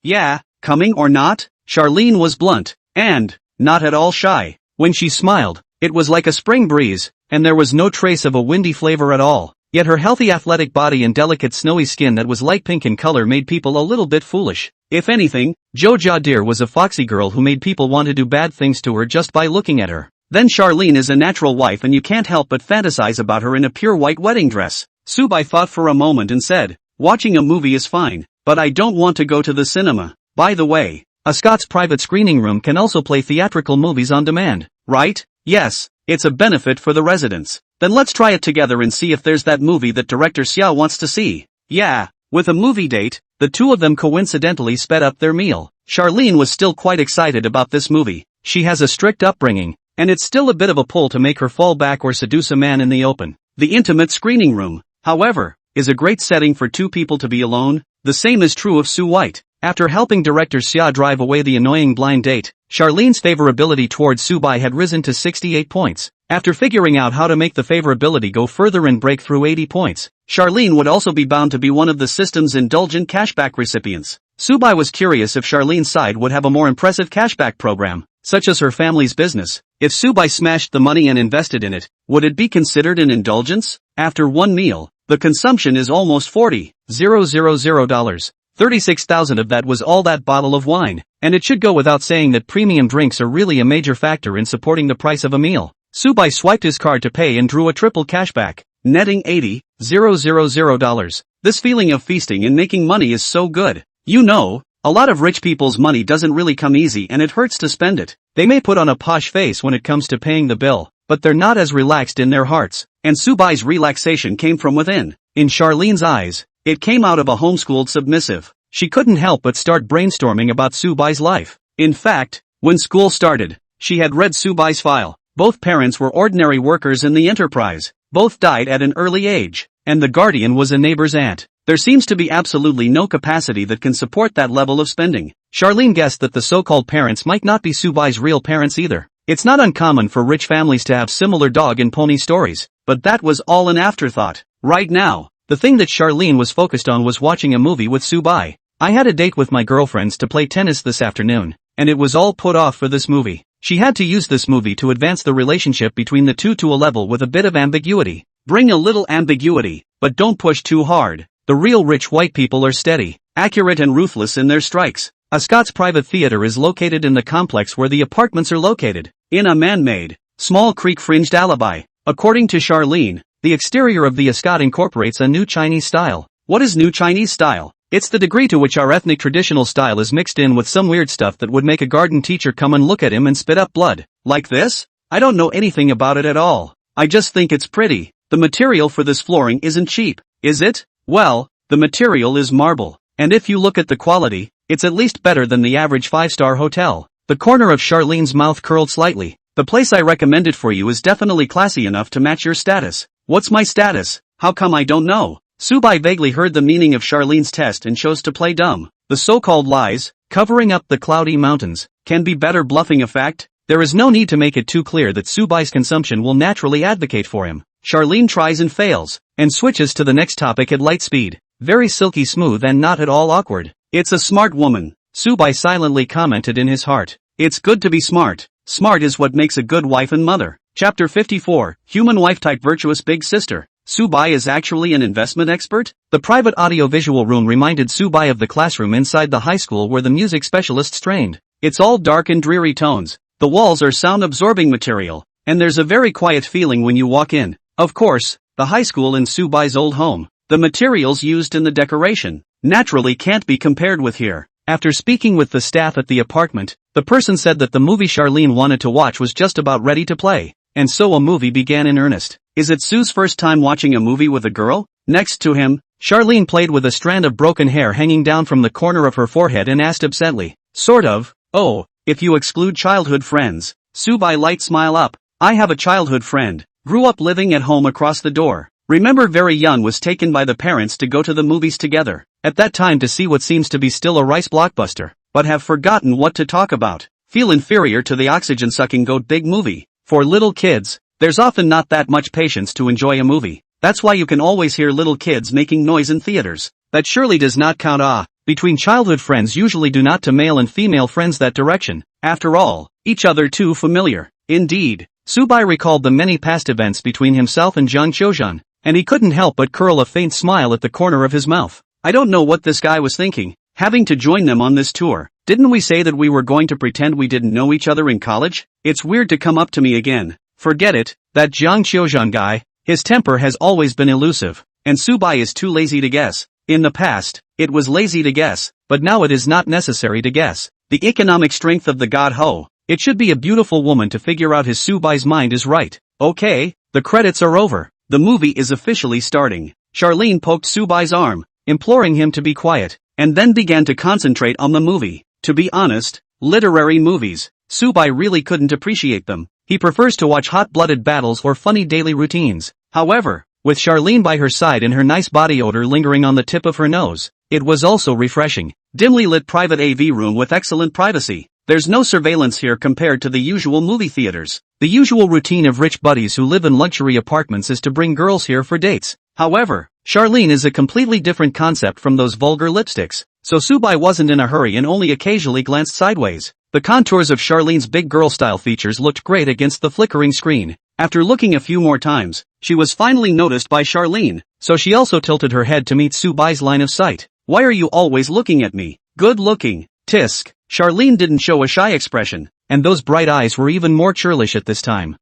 Yeah, coming or not? Charlene was blunt, and not at all shy. When she smiled, it was like a spring breeze, and there was no trace of a windy flavor at all. Yet her healthy athletic body and delicate snowy skin that was light pink in color made people a little bit foolish. If anything, Jo Jadir was a foxy girl who made people want to do bad things to her just by looking at her. Then Charlene is a natural wife and you can't help but fantasize about her in a pure white wedding dress. Subai thought for a moment and said, watching a movie is fine, but I don't want to go to the cinema. By the way, a Scott's private screening room can also play theatrical movies on demand, right? Yes, it's a benefit for the residents. Then let's try it together and see if there's that movie that director Xia wants to see. Yeah, with a movie date, the two of them coincidentally sped up their meal. Charlene was still quite excited about this movie. She has a strict upbringing, and it's still a bit of a pull to make her fall back or seduce a man in the open. The intimate screening room, however, is a great setting for two people to be alone. The same is true of Sue White. After helping director Xia drive away the annoying blind date, Charlene's favorability towards Subai had risen to 68 points. After figuring out how to make the favorability go further and break through 80 points, Charlene would also be bound to be one of the system's indulgent cashback recipients. Subai was curious if Charlene's side would have a more impressive cashback program, such as her family's business. If Subai smashed the money and invested in it, would it be considered an indulgence? After one meal, the consumption is almost $40,000. 36,000 of that was all that bottle of wine, and it should go without saying that premium drinks are really a major factor in supporting the price of a meal. Subai swiped his card to pay and drew a triple cashback, netting $80,000. This feeling of feasting and making money is so good. You know, a lot of rich people's money doesn't really come easy and it hurts to spend it. They may put on a posh face when it comes to paying the bill, but they're not as relaxed in their hearts, and Subai's relaxation came from within. In Charlene's eyes, it came out of a homeschooled submissive. She couldn't help but start brainstorming about Subai's life. In fact, when school started, she had read Subai's file. Both parents were ordinary workers in the enterprise. Both died at an early age, and the guardian was a neighbor's aunt. There seems to be absolutely no capacity that can support that level of spending. Charlene guessed that the so-called parents might not be Subai's real parents either. It's not uncommon for rich families to have similar dog and pony stories, but that was all an afterthought. Right now, the thing that Charlene was focused on was watching a movie with Subai. I had a date with my girlfriends to play tennis this afternoon, and it was all put off for this movie. She had to use this movie to advance the relationship between the two to a level with a bit of ambiguity. Bring a little ambiguity, but don't push too hard. The real rich white people are steady, accurate and ruthless in their strikes. A Scott's private theater is located in the complex where the apartments are located, in a man-made, small creek-fringed alibi. According to Charlene, the exterior of the Ascot incorporates a new Chinese style. What is new Chinese style? It's the degree to which our ethnic traditional style is mixed in with some weird stuff that would make a garden teacher come and look at him and spit up blood. Like this? I don't know anything about it at all. I just think it's pretty. The material for this flooring isn't cheap, is it? Well, the material is marble. And if you look at the quality, it's at least better than the average 5-star hotel. The corner of Charlene's mouth curled slightly. The place I recommended for you is definitely classy enough to match your status. What's my status? How come I don't know? Subai vaguely heard the meaning of Charlene's test and chose to play dumb. The so-called lies, covering up the cloudy mountains, can be better bluffing a fact. There is no need to make it too clear that Subai's consumption will naturally advocate for him. Charlene tries and fails, and switches to the next topic at light speed. Very silky smooth and not at all awkward. It's a smart woman, Subai silently commented in his heart. It's good to be smart. Smart is what makes a good wife and mother. Chapter 54, Human Wife Type Virtuous Big Sister. Subai is actually an investment expert? The private audio-visual room reminded Subai of the classroom inside the high school where the music specialists trained. It's all dark and dreary tones. The walls are sound-absorbing material, and there's a very quiet feeling when you walk in. Of course, the high school in Subai's old home. The materials used in the decoration, naturally can't be compared with here. After speaking with the staff at the apartment, the person said that the movie Charlene wanted to watch was just about ready to play. And so a movie began in earnest. Is it Sue's first time watching a movie with a girl? Next to him, Charlene played with a strand of broken hair hanging down from the corner of her forehead and asked absently. Sort of. Oh, if you exclude childhood friends. Subai light smile up. I have a childhood friend. Grew up living at home across the door. Remember very young was taken by the parents to go to the movies together. At that time to see what seems to be still a rice blockbuster. But have forgotten what to talk about. Feel inferior to the oxygen-sucking goat big movie. For little kids, there's often not that much patience to enjoy a movie. That's why you can always hear little kids making noise in theaters. That surely does not count. Between childhood friends usually do not to male and female friends that direction. After all, each other too familiar. Indeed, Subai recalled the many past events between himself and Zhang Qiuzhan, and he couldn't help but curl a faint smile at the corner of his mouth. I don't know what this guy was thinking, having to join them on this tour. Didn't we say that we were going to pretend we didn't know each other in college? It's weird to come up to me again. Forget it, that Jiang Qiuzhan guy, his temper has always been elusive, and Subai is too lazy to guess. In the past, it was lazy to guess, but now it is not necessary to guess. The economic strength of the god Ho. It should be a beautiful woman to figure out his Subai's mind is right. Okay, the credits are over. The movie is officially starting. Charlene poked Subai's arm, imploring him to be quiet, and then began to concentrate on the movie. To be honest, literary movies, Subai really couldn't appreciate them. He prefers to watch hot-blooded battles or funny daily routines. However, with Charlene by her side and her nice body odor lingering on the tip of her nose, it was also refreshing. Dimly lit private AV room with excellent privacy. There's no surveillance here compared to the usual movie theaters. The usual routine of rich buddies who live in luxury apartments is to bring girls here for dates. However, Charlene is a completely different concept from those vulgar lipsticks, so Subai wasn't in a hurry and only occasionally glanced sideways. The contours of Charlene's big girl-style features looked great against the flickering screen. After looking a few more times, she was finally noticed by Charlene, so she also tilted her head to meet Subai's line of sight. Why are you always looking at me? Good looking. Tisk. Charlene didn't show a shy expression, and those bright eyes were even more churlish at this time.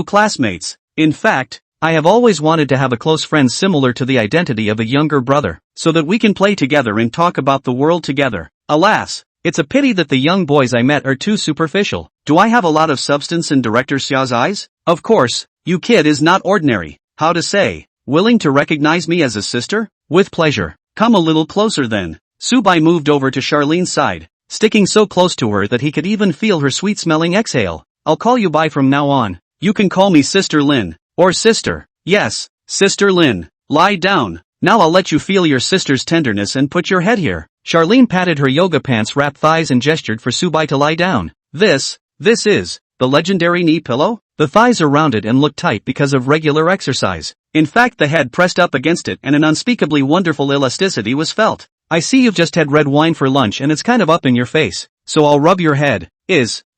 Classmates. In fact, I have always wanted to have a close friend similar to the identity of a younger brother, so that we can play together and talk about the world together. Alas, it's a pity that the young boys I met are too superficial. Do I have a lot of substance in Director Xiao's eyes? Of course, you kid is not ordinary. How to say? Willing to recognize me as a sister? With pleasure. Come a little closer then. Subai moved over to Charlene's side, sticking so close to her that he could even feel her sweet-smelling exhale. I'll call you by from now on. You can call me Sister Lin. Or sister. Yes, Sister Lin. Lie down. Now I'll let you feel your sister's tenderness and put your head here. Charlene patted her yoga pants wrapped thighs and gestured for Subai to lie down. This is the legendary knee pillow? The thighs are rounded and look tight because of regular exercise. In fact, the head pressed up against it and an unspeakably wonderful elasticity was felt. I see you've just had red wine for lunch and it's kind of up in your face, so I'll rub your head.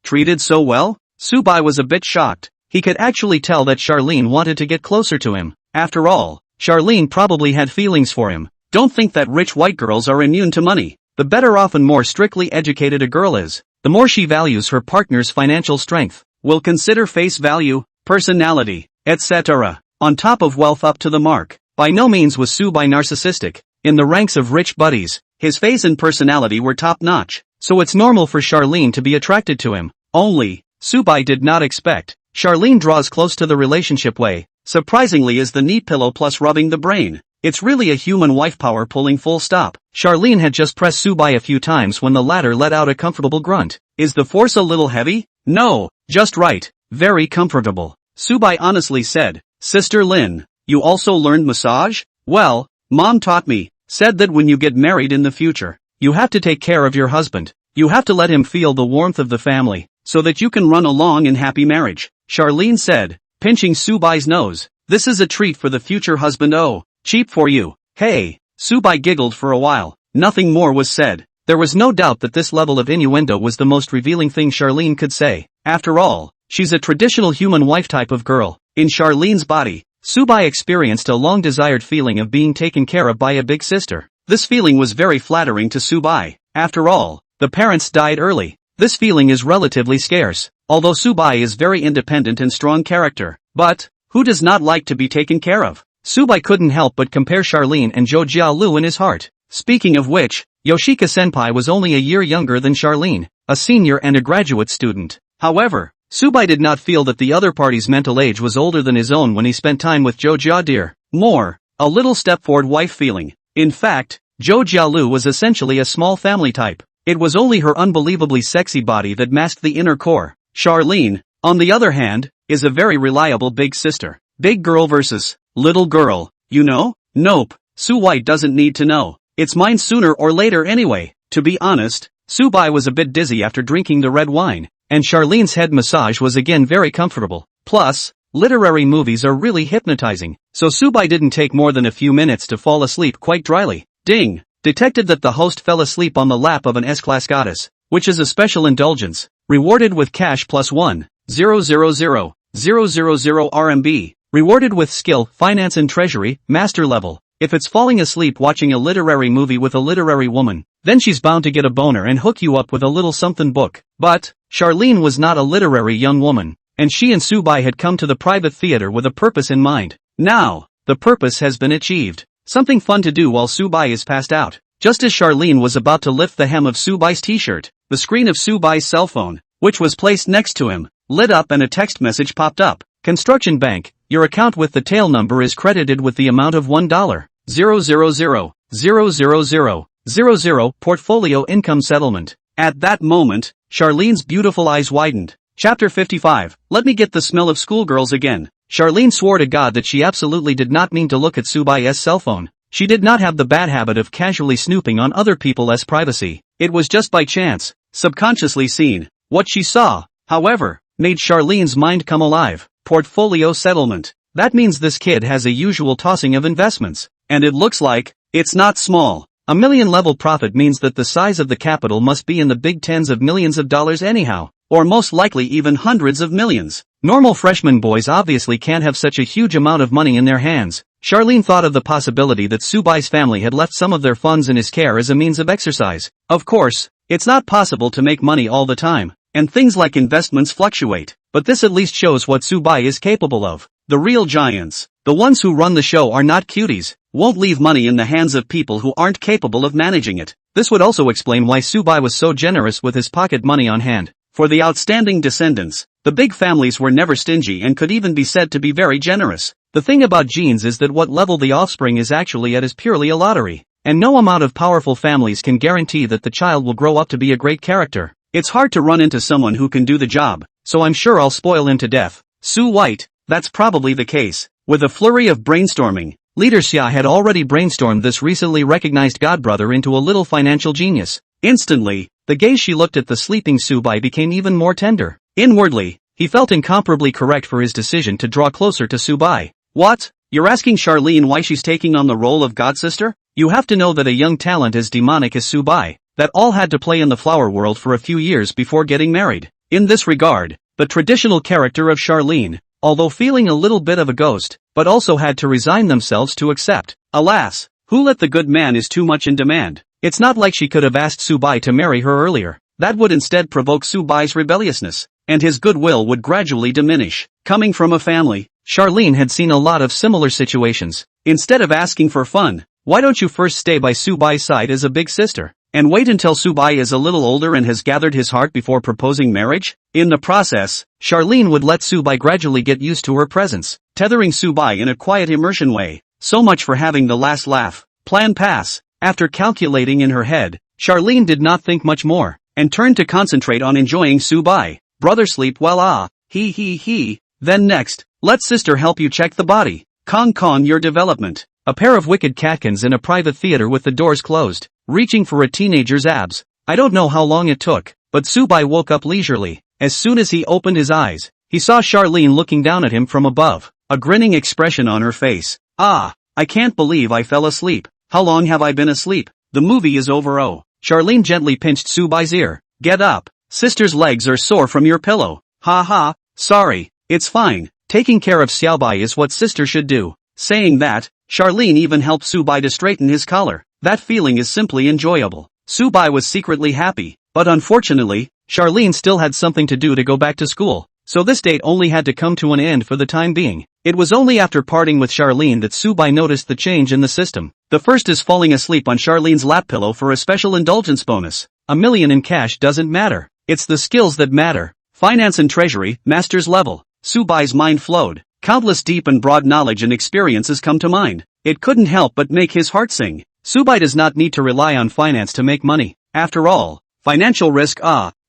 Treated so well? Subai was a bit shocked. He could actually tell that Charlene wanted to get closer to him. After all, Charlene probably had feelings for him. Don't think that rich white girls are immune to money. The better off and more strictly educated a girl is, the more she values her partner's financial strength, will consider face value, personality, etc. on top of wealth up to the mark. By no means was Subai narcissistic. In the ranks of rich buddies, his face and personality were top-notch, so it's normal for Charlene to be attracted to him. Only, Subai did not expect. Charlene draws close to the relationship way, surprisingly is the knee pillow plus rubbing the brain. It's really a human wife power pulling full stop. Charlene had just pressed Subai a few times when the latter let out a comfortable grunt. Is the force a little heavy? No, just right. Very comfortable. Subai honestly said, Sister Lin, you also learned massage? Well, Mom taught me, said that when you get married in the future, you have to take care of your husband. You have to let him feel the warmth of the family, so that you can run a long and happy marriage. Charlene said, pinching Subai's nose. This is a treat for the future husband. Oh, cheap for you. Hey. Subai giggled for a while. Nothing more was said. There was no doubt that this level of innuendo was the most revealing thing Charlene could say. After all, she's a traditional human wife type of girl. In Charlene's body, Subai experienced a long-desired feeling of being taken care of by a big sister. This feeling was very flattering to Subai. After all, the parents died early. This feeling is relatively scarce, although Subai is very independent and strong character. But, who does not like to be taken care of? Subai couldn't help but compare Charlene and Zhou Jialu in his heart. Speaking of which, Yoshika-senpai was only a year younger than Charlene, a senior and a graduate student. However, Subai did not feel that the other party's mental age was older than his own when he spent time with Zhou Jiadir. More, a little step-forward wife feeling. In fact, Zhou Jialu was essentially a small family type. It was only her unbelievably sexy body that masked the inner core. Charlene, on the other hand, is a very reliable big sister. Big girl versus little girl, you know? Nope, Subai doesn't need to know. It's mine sooner or later anyway. To be honest, Subai was a bit dizzy after drinking the red wine, and Charlene's head massage was again very comfortable. Plus, literary movies are really hypnotizing, so Subai didn't take more than a few minutes to fall asleep quite dryly. Ding! Detected that the host fell asleep on the lap of an S-class goddess, which is a special indulgence, rewarded with cash plus 1,000,000 RMB. Rewarded with skill, finance and treasury, master level. If it's falling asleep watching a literary movie with a literary woman, then she's bound to get a boner and hook you up with a little something book. But Charlene was not a literary young woman, and she and Subai had come to the private theater with a purpose in mind. Now, the purpose has been achieved. Something fun to do while Subai is passed out. Just as Charlene was about to lift the hem of Subai's t-shirt, the screen of Subai's cell phone, which was placed next to him, lit up and a text message popped up. Construction Bank, your account with the tail number is credited with the amount of $1,000,000,000,000 portfolio income settlement. At that moment, Charlene's beautiful eyes widened. Chapter 55, let me get the smell of schoolgirls again. Charlene swore to God that she absolutely did not mean to look at Subai's cell phone. She did not have the bad habit of casually snooping on other people's privacy. It was just by chance, subconsciously seen. What she saw, however, made Charlene's mind come alive. Portfolio settlement. That means this kid has a usual tossing of investments. And it looks like, it's not small. $1 million level profit means that the size of the capital must be in the big tens of millions of dollars anyhow. Or most likely even hundreds of millions. Normal freshman boys obviously can't have such a huge amount of money in their hands. Charlene thought of the possibility that Subai's family had left some of their funds in his care as a means of exercise. Of course, it's not possible to make money all the time, and things like investments fluctuate, but this at least shows what Subai is capable of. The real giants, the ones who run the show, are not cuties, won't leave money in the hands of people who aren't capable of managing it. This would also explain why Subai was so generous with his pocket money on hand. For the outstanding descendants, the big families were never stingy and could even be said to be very generous. The thing about genes is that what level the offspring is actually at is purely a lottery, and no amount of powerful families can guarantee that the child will grow up to be a great character. It's hard to run into someone who can do the job, so I'm sure I'll spoil him to death. Sue White, that's probably the case. With a flurry of brainstorming, Leader Xia had already brainstormed this recently recognized godbrother into a little financial genius. Instantly, the gaze she looked at the sleeping Subai became even more tender. Inwardly, he felt incomparably correct for his decision to draw closer to Subai. What? You're asking Charlene why she's taking on the role of godsister? You have to know that a young talent as demonic as Subai, that all had to play in the flower world for a few years before getting married. In this regard, the traditional character of Charlene, although feeling a little bit of a ghost, but also had to resign themselves to accept. Alas, who let the good man is too much in demand. It's not like she could have asked Subai to marry her earlier. That would instead provoke Subai's rebelliousness, and his goodwill would gradually diminish. Coming from a family, Charlene had seen a lot of similar situations. Instead of asking for fun, why don't you first stay by Subai's side as a big sister, and wait until Subai is a little older and has gathered his heart before proposing marriage? In the process, Charlene would let Subai gradually get used to her presence, tethering Subai in a quiet immersion way. So much for having the last laugh. Plan pass. After calculating in her head, Charlene did not think much more, and turned to concentrate on enjoying Subai. Brother sleep well he. Then next, let sister help you check the body. Kong your development. A pair of wicked catkins in a private theater with the doors closed, reaching for a teenager's abs. I don't know how long it took, but Subai woke up leisurely. As soon as he opened his eyes, he saw Charlene looking down at him from above, a grinning expression on her face. I can't believe I fell asleep. How long have I been asleep? The movie is over. Oh. Charlene gently pinched Subai's ear. Get up. Sister's legs are sore from your pillow. Ha. Sorry. It's fine. Taking care of Xiaobai is what sister should do. Saying that, Charlene even helped Subai to straighten his collar. That feeling is simply enjoyable. Subai was secretly happy, but unfortunately, Charlene still had something to do to go back to school, so this date only had to come to an end for the time being. It was only after parting with Charlene that Subai noticed the change in the system. The first is falling asleep on Charlene's lap pillow for a special indulgence bonus. $1 million in cash doesn't matter. It's the skills that matter. Finance and treasury, master's level. Subai's mind flowed. Countless deep and broad knowledge and experiences come to mind. It couldn't help but make his heart sing. Subai does not need to rely on finance to make money. After all, financial risk,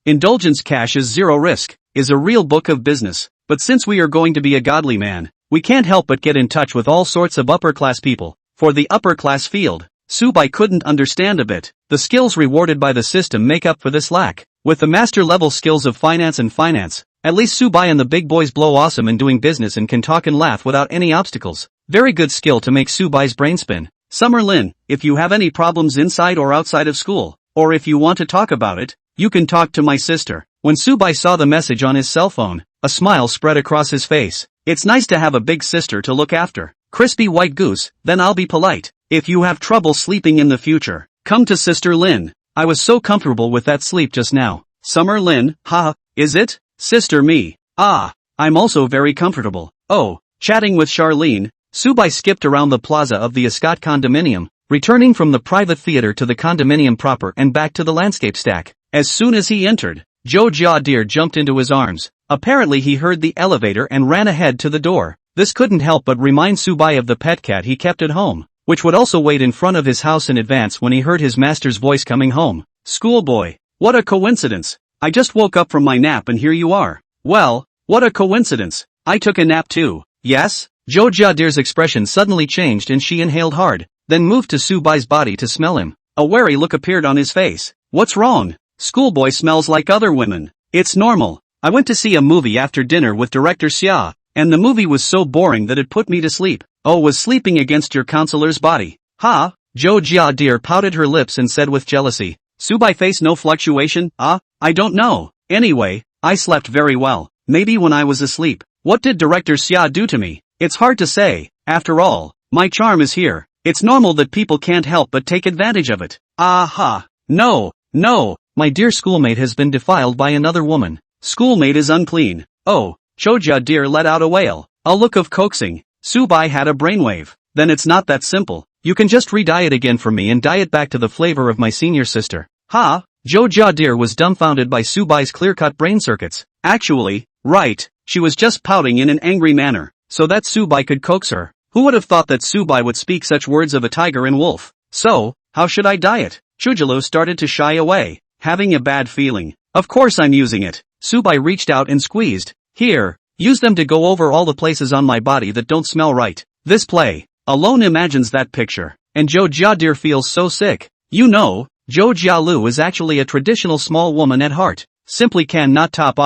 indulgence cash is zero risk, is a real book of business. But since we are going to be a godly man, we can't help but get in touch with all sorts of upper-class people. For the upper-class field, Subai couldn't understand a bit. The skills rewarded by the system make up for this lack. With the master-level skills of finance, at least Subai and the big boys blow awesome in doing business and can talk and laugh without any obstacles. Very good skill to make Subai's brain spin. Summer Lin, if you have any problems inside or outside of school, or if you want to talk about it, you can talk to my sister. When Subai saw the message on his cell phone, A smile spread across his face. It's nice to have a big sister to look after. Crispy white goose, then I'll be polite. If you have trouble sleeping in the future, come to Sister Lin. I was so comfortable with that sleep just now. Summer Lin, ha, is it? Sister me. Ah, I'm also very comfortable. Oh, chatting with Charlene, Subai skipped around the plaza of the Escott condominium, returning from the private theater to the condominium proper and back to the landscape stack. As soon as he entered, Zhou Jiadir jumped into his arms. Apparently he heard the elevator and ran ahead to the door. This couldn't help but remind Subai of the pet cat he kept at home, which would also wait in front of his house in advance when he heard his master's voice coming home. Schoolboy, what a coincidence. I just woke up from my nap and here you are. Well, what a coincidence. I took a nap too. Yes? Zhou Jiadir's expression suddenly changed and she inhaled hard, then moved to Subai's body to smell him. A wary look appeared on his face. What's wrong? Schoolboy smells like other women. It's normal. I went to see a movie after dinner with director Xia, and the movie was so boring that it put me to sleep. Oh, was sleeping against your counselor's body. Ha! Zhou Jiadir pouted her lips and said with jealousy. Subai face no fluctuation? I don't know. Anyway, I slept very well. Maybe when I was asleep. What did director Xia do to me? It's hard to say. After all, my charm is here. It's normal that people can't help but take advantage of it. Aha! No, my dear schoolmate has been defiled by another woman. Schoolmate is unclean. Oh, Zhou Jiadir let out a wail. A look of coaxing. Subai had a brainwave. Then it's not that simple. You can just re-dye it again for me and dye it back to the flavor of my senior sister. Ha! Zhou Jiadir was dumbfounded by Subai's clear-cut brain circuits. Actually, right, she was just pouting in an angry manner, so that Subai could coax her. Who would have thought that Subai would speak such words of a tiger and wolf? So, how should I dye it? Chujalo started to shy away, having a bad feeling. Of course I'm using it. Subai reached out and squeezed. Here, use them to go over all the places on my body that don't smell right. This play alone imagines that picture, and Zhou Jiadir feels so sick. You know, Zhou Jialu is actually a traditional small woman at heart. Simply cannot top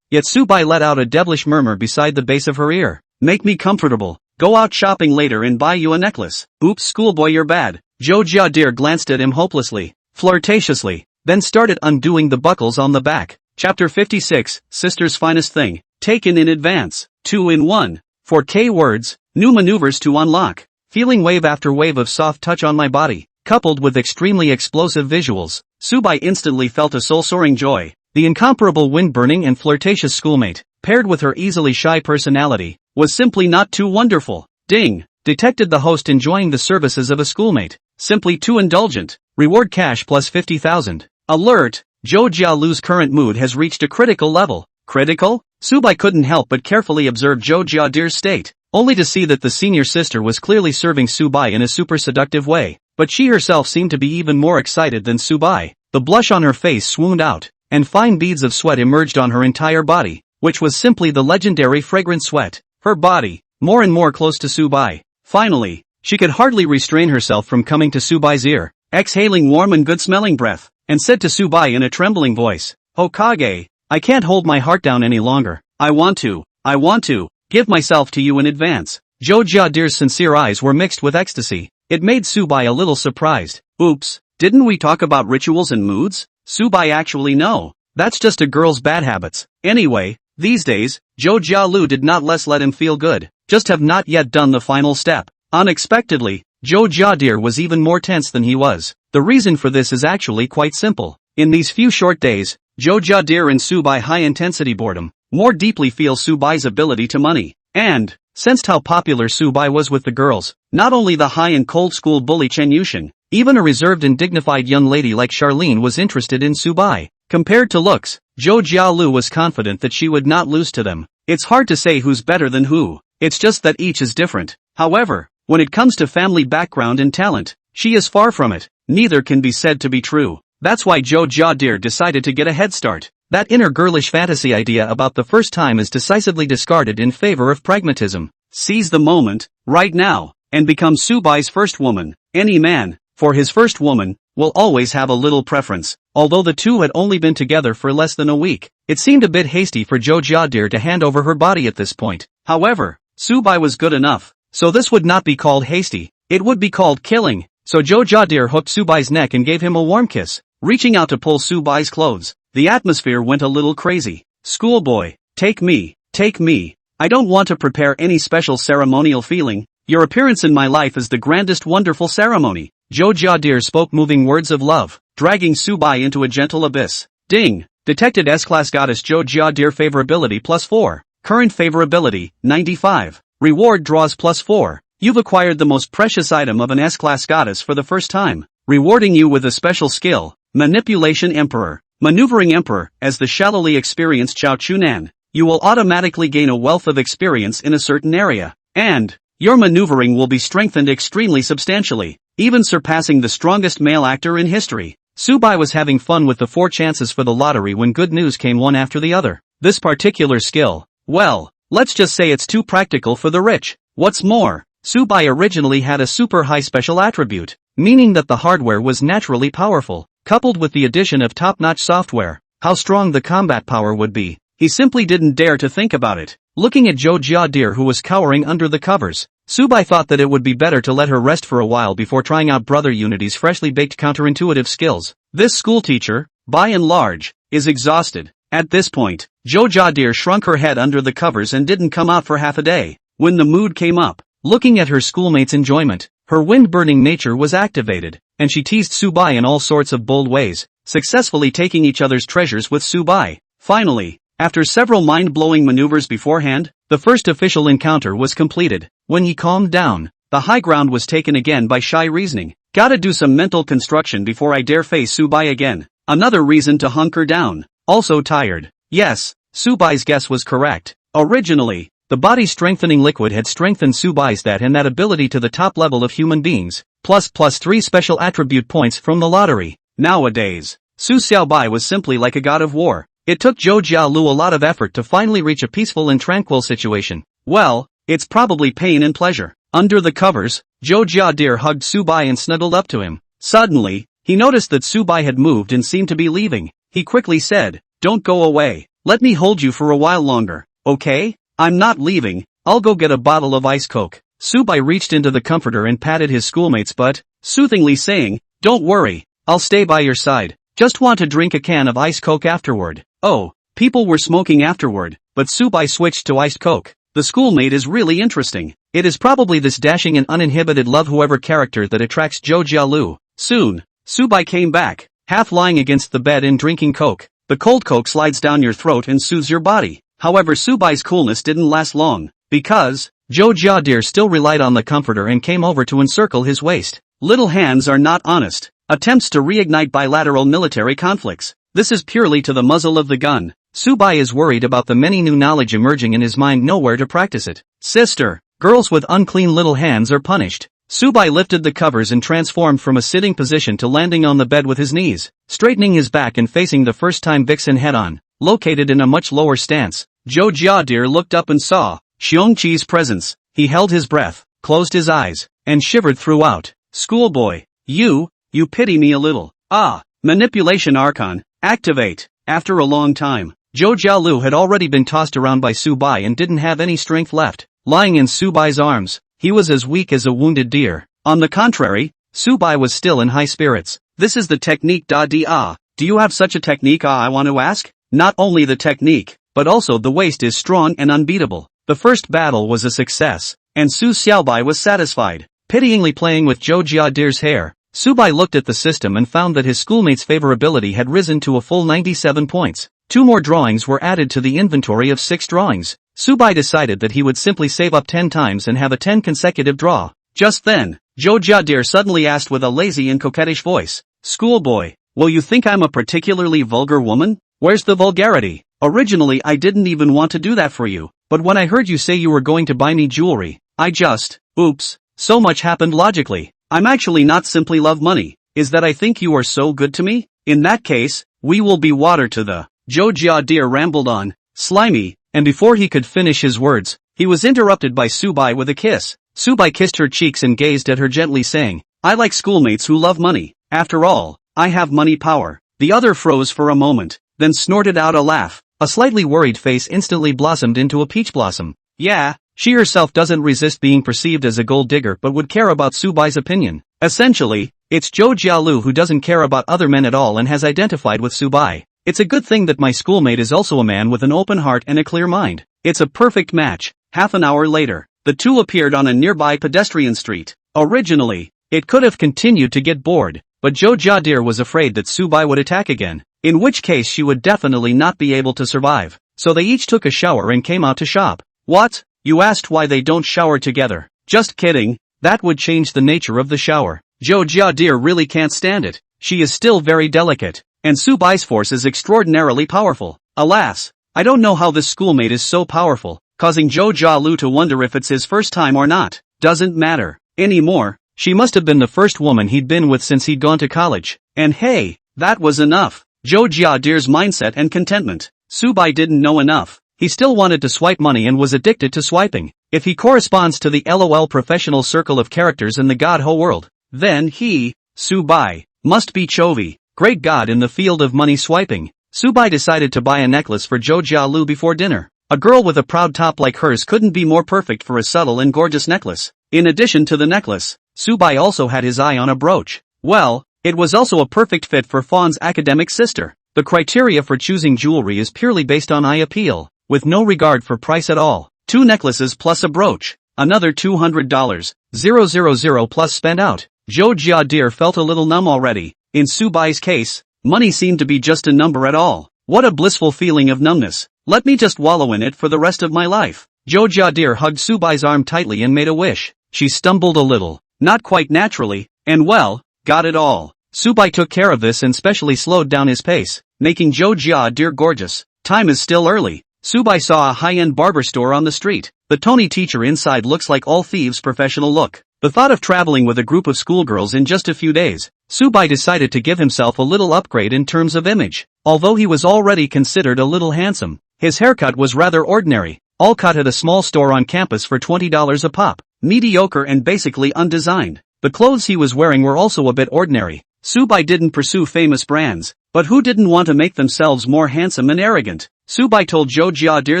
Yet Subai let out a devilish murmur beside the base of her ear. Make me comfortable. Go out shopping later and buy you a necklace. Oops, schoolboy, you're bad. Zhou Jiadir glanced at him hopelessly, flirtatiously, then started undoing the buckles on the back. Chapter 56, Sister's Finest Thing. Taken in advance. 2-in-1. 4K words, new maneuvers to unlock. Feeling wave after wave of soft touch on my body, coupled with extremely explosive visuals, Subai instantly felt a soul-soaring joy. The incomparable wind-burning and flirtatious schoolmate, paired with her easily shy personality, was simply not too wonderful. Ding! Detected the host enjoying the services of a schoolmate. Simply too indulgent. Reward cash plus 50,000. Alert! Zhou Jialu's current mood has reached a critical level. Critical? Subai couldn't help but carefully observe Zhou Jiadir's state, only to see that the senior sister was clearly serving Subai in a super seductive way, but she herself seemed to be even more excited than Subai. The blush on her face swooned out, and fine beads of sweat emerged on her entire body, which was simply the legendary fragrant sweat. Her body, more and more close to Subai. Finally, she could hardly restrain herself from coming to Subai's ear, exhaling warm and good-smelling breath, and said to Subai in a trembling voice, Hokage, I can't hold my heart down any longer. I want to give myself to you in advance. Zhou Jiadir's sincere eyes were mixed with ecstasy. It made Subai a little surprised. Oops, didn't we talk about rituals and moods? Subai actually no. That's just a girl's bad habits. Anyway, these days, Zhou Jialu did not let him feel good, just have not yet done the final step. Unexpectedly, Zhou Jiadir was even more tense than he was. The reason for this is actually quite simple. In these few short days, Zhou Jiadir and Subai high-intensity boredom more deeply feel Subai's ability to money, and sensed how popular Subai was with the girls, not only the high and cold school bully Chen Yushin, even a reserved and dignified young lady like Charlene was interested in Subai. Compared to looks, Zhou Jialu was confident that she would not lose to them. It's hard to say who's better than who, it's just that each is different. However, when it comes to family background and talent, she is far from it. Neither can be said to be true. That's why Zhou Jiadir decided to get a head start. That inner girlish fantasy idea about the first time is decisively discarded in favor of pragmatism. Seize the moment, right now, and become Subai's first woman. Any man, for his first woman, will always have a little preference. Although the two had only been together for less than a week, it seemed a bit hasty for Zhou Jiadir to hand over her body at this point. However, Subai was good enough, so this would not be called hasty, it would be called killing. So Zhou Jiadir hooked Subai's neck and gave him a warm kiss, reaching out to pull Subai's clothes. The atmosphere went a little crazy. Schoolboy, take me. Take me. I don't want to prepare any special ceremonial feeling. Your appearance in my life is the grandest wonderful ceremony. Zhou Jiadir spoke moving words of love, dragging Subai into a gentle abyss. Ding! Detected S-Class Goddess Zhou Jiadir favorability +4. Current favorability, 95. Reward draws +4. You've acquired the most precious item of an S-Class Goddess for the first time, rewarding you with a special skill, Manipulation Emperor. Maneuvering Emperor. As the shallowly experienced Chao Chunan, you will automatically gain a wealth of experience in a certain area, and your maneuvering will be strengthened extremely substantially, even surpassing the strongest male actor in history. Subai was having fun with the 4 chances for the lottery when good news came one after the other. This particular skill, well, let's just say it's too practical for the rich. What's more, Subai originally had a super high special attribute, meaning that the hardware was naturally powerful, coupled with the addition of top-notch software. How strong the combat power would be, he simply didn't dare to think about it. Looking at Zhou Jiadir, who was cowering under the covers, Subai thought that it would be better to let her rest for a while before trying out Brother Unity's freshly baked counterintuitive skills. This schoolteacher, by and large, is exhausted. At this point, Zhou Jiadir shrunk her head under the covers and didn't come out for half a day. When the mood came up, looking at her schoolmates' enjoyment, her wind-burning nature was activated, and she teased Subai in all sorts of bold ways, successfully taking each other's treasures with Subai. Finally, after several mind-blowing maneuvers beforehand, the first official encounter was completed. When he calmed down, the high ground was taken again by shy reasoning. Gotta do some mental construction before I dare face Subai again. Another reason to hunker down. Also tired. Yes, Subai's guess was correct. Originally, the body-strengthening liquid had strengthened Subai's that and that ability to the top level of human beings, plus 3 special attribute points from the lottery. Nowadays, Su Xiaobai was simply like a god of war. It took Zhou Jialu a lot of effort to finally reach a peaceful and tranquil situation. Well, it's probably pain and pleasure. Under the covers, Zhou Jiadir hugged Subai and snuggled up to him. Suddenly, he noticed that Subai had moved and seemed to be leaving. He quickly said, "Don't go away. Let me hold you for a while longer, okay? I'm not leaving. I'll go get a bottle of ice coke." Subai reached into the comforter and patted his schoolmate's butt, soothingly saying, "Don't worry, I'll stay by your side. Just want to drink a can of ice coke afterward." Oh, people were smoking afterward, but Subai switched to iced coke. The schoolmate is really interesting. It is probably this dashing and uninhibited love-whoever character that attracts Zhou Jialu. Soon, Subai came back, half lying against the bed and drinking coke. The cold coke slides down your throat and soothes your body. However, Subai's coolness didn't last long, because Zhou Jiadir still relied on the comforter and came over to encircle his waist. Little hands are not honest. Attempts to reignite bilateral military conflicts. This is purely to the muzzle of the gun. Subai is worried about the many new knowledge emerging in his mind, nowhere to practice it. Sister, girls with unclean little hands are punished. Subai lifted the covers and transformed from a sitting position to landing on the bed with his knees, straightening his back and facing the first time vixen head-on, located in a much lower stance. Zhou Jiadir looked up and saw Xiongqi's presence. He held his breath, closed his eyes, and shivered throughout. "Schoolboy, you pity me a little." Ah, manipulation archon, activate. After a long time, Zhou Jialu had already been tossed around by Subai and didn't have any strength left. Lying in Subai's arms, he was as weak as a wounded deer. On the contrary, Subai was still in high spirits. "This is the technique da. Do you have such a technique, I want to ask?" "Not only the technique, but also the waist is strong and unbeatable." The first battle was a success, and Su Xiaobai was satisfied. Pityingly playing with Zhou Jiadir's hair, Subai looked at the system and found that his schoolmate's favorability had risen to a full 97 points. 2 more drawings were added to the inventory of 6 drawings. Subai decided that he would simply save up 10 times and have a 10 consecutive draw. Just then, Zhou Jiadir suddenly asked with a lazy and coquettish voice, "Schoolboy, will you think I'm a particularly vulgar woman? Where's the vulgarity? Originally I didn't even want to do that for you, but when I heard you say you were going to buy me jewelry, I just, oops, so much happened logically. I'm actually not simply love money, is that I think you are so good to me? In that case, we will be water to the..." Zhou Jiadir rambled on, slimy, and before he could finish his words, he was interrupted by Subai with a kiss. Subai kissed her cheeks and gazed at her gently saying, "I like schoolmates who love money. After all, I have money power." The other froze for a moment, then snorted out a laugh. A slightly worried face instantly blossomed into a peach blossom. Yeah, she herself doesn't resist being perceived as a gold digger but would care about Subai's opinion. Essentially, it's Zhou Jialu who doesn't care about other men at all and has identified with Subai. It's a good thing that my schoolmate is also a man with an open heart and a clear mind. It's a perfect match. Half an hour later, the two appeared on a nearby pedestrian street. Originally, it could have continued to get bored, but Jo Ja-deer was afraid that Subai would attack again, in which case she would definitely not be able to survive. So they each took a shower and came out to shop. What? You asked why they don't shower together. Just kidding, that would change the nature of the shower. Jo Ja-deer really can't stand it. She is still very delicate, and Subai's force is extraordinarily powerful. Alas, I don't know how this schoolmate is so powerful, causing Jo Ja-lu to wonder if it's his first time or not. Doesn't matter anymore. She must have been the first woman he'd been with since he'd gone to college. And hey, that was enough. Jo Ja-deer's mindset and contentment. Subai didn't know enough. He still wanted to swipe money and was addicted to swiping. If he corresponds to the LOL professional circle of characters in the God-Ho world, then he, Subai, must be Chovy, great god in the field of money swiping. Subai decided to buy a necklace for Jo Ja-lu before dinner. A girl with a proud top like hers couldn't be more perfect for a subtle and gorgeous necklace. In addition to the necklace, Subai also had his eye on a brooch. Well, it was also a perfect fit for Fawn's academic sister. The criteria for choosing jewelry is purely based on eye appeal, with no regard for price at all. 2 necklaces plus a brooch. Another $200. 000 plus spent out. Jo Ja-deer felt a little numb already. In Subai's case, money seemed to be just a number at all. What a blissful feeling of numbness. Let me just wallow in it for the rest of my life. Jo Ja-deer hugged Subai's arm tightly and made a wish. She stumbled a little, not quite naturally, and well, got it all. Subai took care of this and specially slowed down his pace, making Jo Ja-deer gorgeous. Time is still early. Subai saw a high-end barber store on the street. The Tony teacher inside looks like all thieves' professional look. The thought of traveling with a group of schoolgirls in just a few days, Subai decided to give himself a little upgrade in terms of image. Although he was already considered a little handsome, his haircut was rather ordinary, all cut at a small store on campus for $20 a pop. Mediocre and basically undesigned. The clothes he was wearing were also a bit ordinary. Subai didn't pursue famous brands, but who didn't want to make themselves more handsome and arrogant? Subai told Jo Ja-deer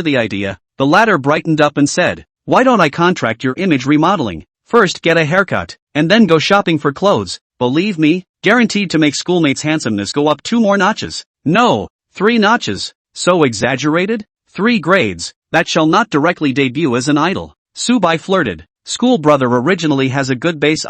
the idea. The latter brightened up and said, "Why don't I contract your image remodeling? First get a haircut, and then go shopping for clothes. Believe me, guaranteed to make schoolmates' handsomeness go up 2 more notches. No, 3 notches. So exaggerated? 3 grades. That shall not directly debut as an idol." Subai flirted. School brother originally has a good base.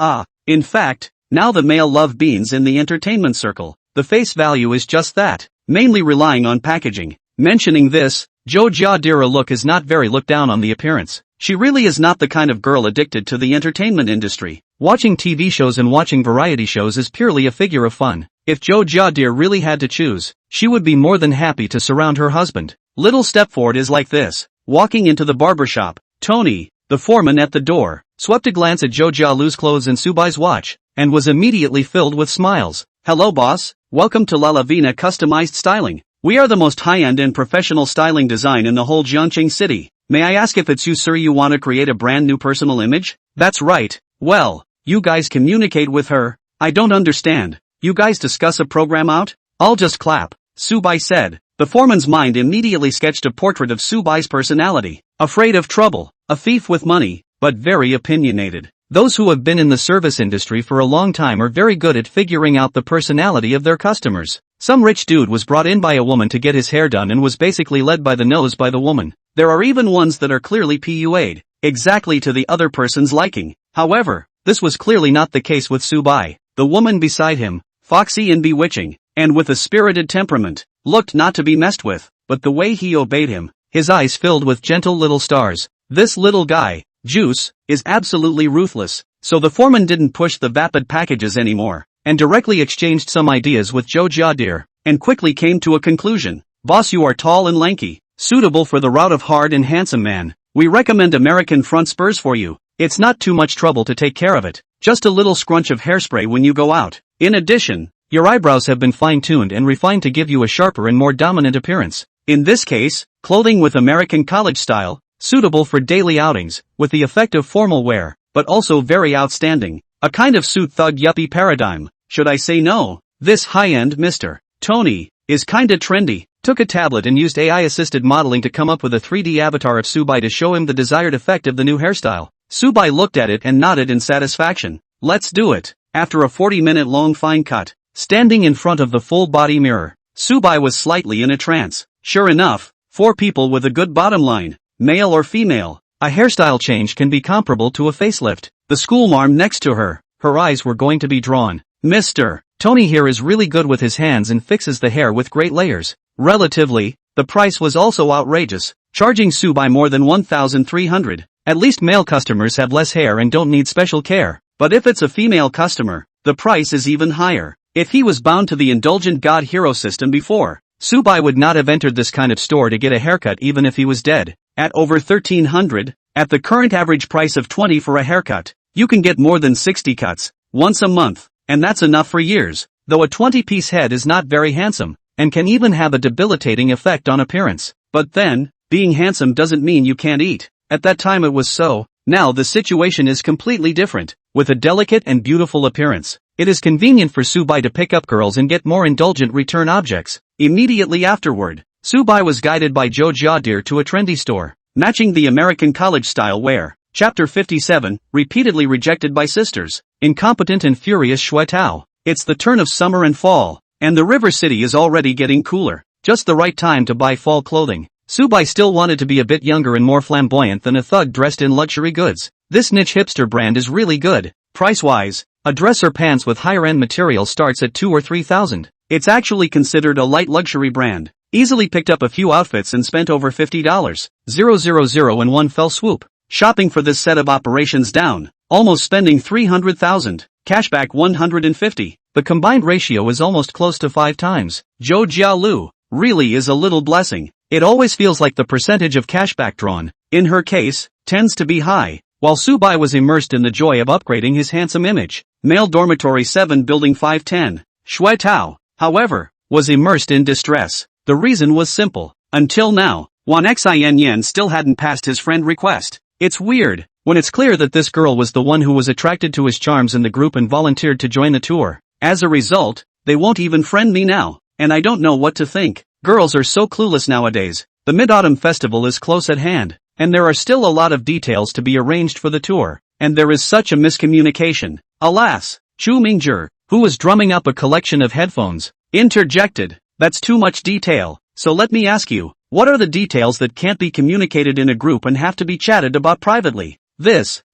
In fact, now the male love beans in the entertainment circle. The face value is just that, mainly relying on packaging. Mentioning this, Jo Ja-deer look is not very looked down on the appearance. She really is not the kind of girl addicted to the entertainment industry. Watching TV shows and watching variety shows is purely a figure of fun. If Jo Ja-deer really had to choose, she would be more than happy to surround her husband. Little step forward is like this. Walking into the barbershop, Tony, the foreman at the door, swept a glance at Jo Ja-lu's clothes and Subai's watch, and was immediately filled with smiles. "Hello boss, welcome to La Lavina Customized Styling. We are the most high-end and professional styling design in the whole Jiangqing city. May I ask if it's you sir you want to create a brand new personal image?" "That's right. Well, you guys communicate with her." "I don't understand. You guys discuss a program out?" "I'll just clap," Subai said. The foreman's mind immediately sketched a portrait of Subai's personality. Afraid of trouble, a thief with money, but very opinionated. Those who have been in the service industry for a long time are very good at figuring out the personality of their customers. Some rich dude was brought in by a woman to get his hair done and was basically led by the nose by the woman. There are even ones that are clearly PUA'd, exactly to the other person's liking. However, this was clearly not the case with Subai. The woman beside him, foxy and bewitching, and with a spirited temperament, looked not to be messed with, but the way he obeyed him, his eyes filled with gentle little stars. This little guy, Juice, is absolutely ruthless. So the foreman didn't push the vapid packages anymore, and directly exchanged some ideas with Jo Ja-deer, and quickly came to a conclusion. "Boss, you are tall and lanky, suitable for the route of hard and handsome man. We recommend American front spurs for you. It's not too much trouble to take care of it, just a little scrunch of hairspray when you go out. In addition, your eyebrows have been fine-tuned and refined to give you a sharper and more dominant appearance. In this case, clothing with American college style, suitable for daily outings, with the effect of formal wear, but also very outstanding. A kind of suit thug yuppie paradigm. Should I say no? This high-end Mr. Tony is kinda trendy." Took a tablet and used AI-assisted modeling to come up with a 3D avatar of Subai to show him the desired effect of the new hairstyle. Subai looked at it and nodded in satisfaction. "Let's do it." After a 40-minute-long fine cut, standing in front of the full-body mirror, Subai was slightly in a trance. Sure enough, 4 people with a good bottom line. male or female. A hairstyle change can be comparable to a facelift. The schoolmarm next to her, her eyes were going to be drawn. Mr. Tony here is really good with his hands and fixes the hair with great layers. Relatively, the price was also outrageous, charging Subai more than 1,300. At least male customers have less hair and don't need special care. But if it's a female customer, the price is even higher. If he was bound to the indulgent god hero system before, Subai would not have entered this kind of store to get a haircut even if he was dead. At over 1,300, at the current average price of 20 for a haircut, you can get more than 60 cuts, once a month, and that's enough for years, though a 20-piece head is not very handsome, and can even have a debilitating effect on appearance. But then, being handsome doesn't mean you can't eat. At that time it was so, now the situation is completely different. With a delicate and beautiful appearance, it is convenient for Subai to pick up girls and get more indulgent return objects. Immediately afterward, Subai was guided by Joe Jadir to a trendy store, matching the American college-style wear. Chapter 57, repeatedly rejected by sisters, incompetent and furious Shui Tao. It's the turn of summer and fall, and the river city is already getting cooler. Just the right time to buy fall clothing. Subai still wanted to be a bit younger and more flamboyant than a thug dressed in luxury goods. This niche hipster brand is really good. Price-wise, a dress or pants with higher-end material starts at 2 or 3,000. It's actually considered a light luxury brand. Easily picked up a few outfits and spent over $50,000 in one fell swoop. Shopping for this set of operations down, almost spending 300,000, cashback 150. The combined ratio is almost close to 5 times. Zhou Jialu really is a little blessing. It always feels like the percentage of cashback drawn, in her case, tends to be high. While Subai was immersed in the joy of upgrading his handsome image, male dormitory 7 building 510, Shui Tao, however, was immersed in distress. The reason was simple. Until now, Wan Xin still hadn't passed his friend request. It's weird, when it's clear that this girl was the one who was attracted to his charms in the group and volunteered to join the tour. As a result, they won't even friend me now, and I don't know what to think. Girls are so clueless nowadays. The Mid-Autumn Festival is close at hand, and there are still a lot of details to be arranged for the tour, and there is such a miscommunication. Alas, Chu Mingjie, who was drumming up a collection of headphones, interjected, "That's too much detail, so let me ask you, what are the details that can't be communicated in a group and have to be chatted about privately?"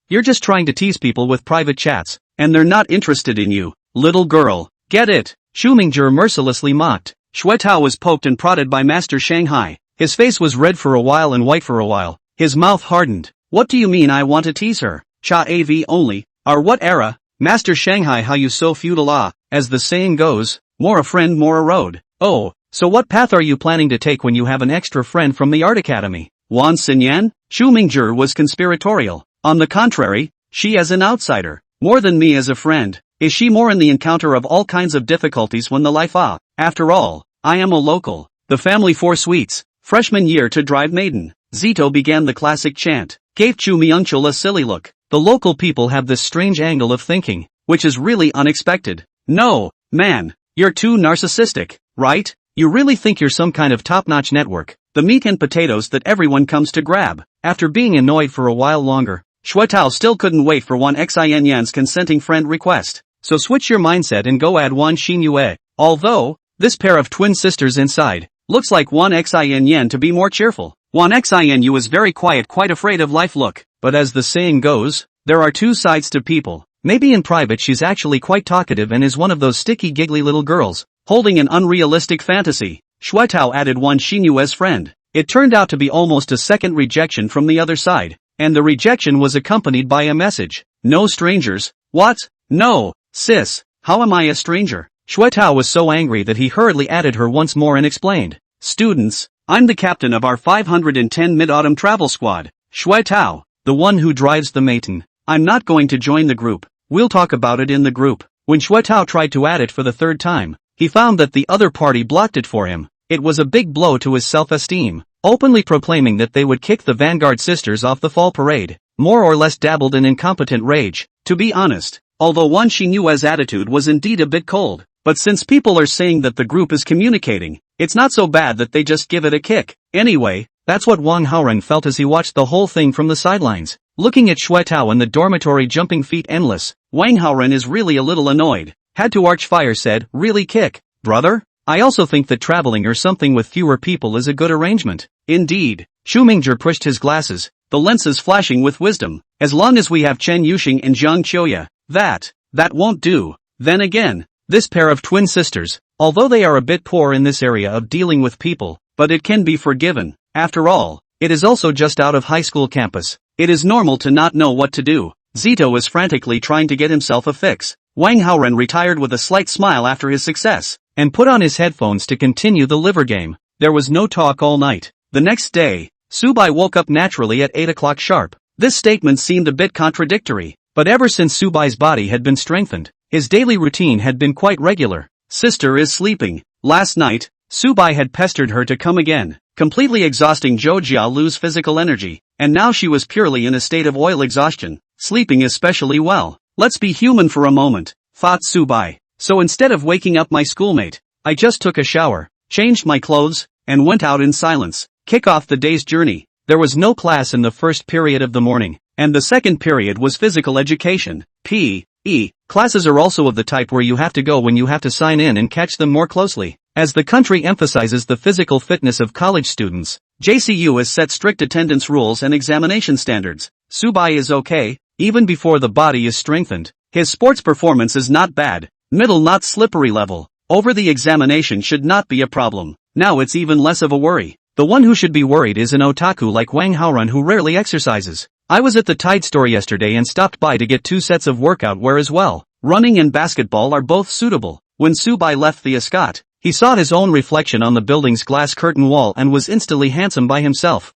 You're just trying to tease people with private chats, and they're not interested in you, little girl. Get it? Chu Mingjie mercilessly mocked. Shui Tao was poked and prodded by Master Shanghai. His face was red for a while and white for a while. His mouth hardened. "What do you mean I want to tease her? Cha av only, or what era? Master Shanghai, how you so feudal as the saying goes, more a friend more a road. Oh, so what path are you planning to take when you have an extra friend from the art academy?" Wan Xinyan? Chu Mingjie was conspiratorial. On the contrary, she as an outsider, more than me as a friend, is she more in the encounter of all kinds of difficulties when the life After all, I am a local. The family 4 sweets, freshman year to drive maiden. Zito began the classic chant, gave Chu Myungchul a silly look. The local people have this strange angle of thinking, which is really unexpected. No, man, you're too narcissistic, right? You really think you're some kind of top-notch network, the meat and potatoes that everyone comes to grab. After being annoyed for a while longer, Shui Tao still couldn't wait for Wan Xinyan's consenting friend request. So switch your mindset and go add Wan Xinyue. Although, this pair of twin sisters inside, looks like Wan Xin to be more cheerful. Wan Xinu is very quiet, quite afraid of life. Look, but as the saying goes, there are 2 sides to people. Maybe in private she's actually quite talkative and is one of those sticky giggly little girls, holding an unrealistic fantasy. Shui Tao added Wan Xinyue's friend. It turned out to be almost a second rejection from the other side, and the rejection was accompanied by a message. "No strangers." What? No, sis, how am I a stranger? Shui Tao was so angry that he hurriedly added her once more and explained. "Students, I'm the captain of our 510 Mid-Autumn Travel Squad. Shui Tao, the one who drives the maiden. I'm not going to join the group. We'll talk about it in the group." When Shui Tao tried to add it for the 3rd time, he found that the other party blocked it for him. It was a big blow to his self-esteem, openly proclaiming that they would kick the Vanguard sisters off the fall parade, more or less dabbled in incompetent rage. To be honest, although Wan Xinyue's attitude was indeed a bit cold, but since people are saying that the group is communicating, it's not so bad that they just give it a kick. Anyway, that's what Wang Haoren felt as he watched the whole thing from the sidelines. Looking at Shui Tao and the dormitory jumping feet endless, Wang Haoren is really a little annoyed. Had to Archfire said, "Really kick, brother? I also think that traveling or something with fewer people is a good arrangement." Indeed, Shu Mingzhi pushed his glasses, the lenses flashing with wisdom. As long as we have Chen Yuxing and Zhang Qiuya, that won't do. Then again, this pair of twin sisters, although they are a bit poor in this area of dealing with people, but it can be forgiven. After all, it is also just out of high school campus. It is normal to not know what to do. Zito is frantically trying to get himself a fix. Wang Haoren retired with a slight smile after his success, and put on his headphones to continue the liver game. There was no talk all night. The next day, Subai woke up naturally at 8 o'clock sharp. This statement seemed a bit contradictory, but ever since Subai's body had been strengthened, his daily routine had been quite regular. Sister is sleeping. Last night, Subai had pestered her to come again, completely exhausting Zhou Jialu's physical energy, and now she was purely in a state of oil exhaustion, sleeping especially well. Let's be human for a moment, thought Subai. So instead of waking up my schoolmate, I just took a shower, changed my clothes, and went out in silence. Kick off the day's journey. There was no class in the first period of the morning, and the second period was physical education, PE. Classes are also of the type where you have to go when you have to sign in and catch them more closely. As the country emphasizes the physical fitness of college students, JCU has set strict attendance rules and examination standards. Subai is okay, even before the body is strengthened. His sports performance is not bad, middle not slippery level. Over the examination should not be a problem. Now it's even less of a worry. The one who should be worried is an otaku like Wang Haoren who rarely exercises. I was at the Tide store yesterday and stopped by to get 2 sets of workout wear as well. Running and basketball are both suitable. When Subai left the Escot, he saw his own reflection on the building's glass curtain wall and was instantly handsome by himself.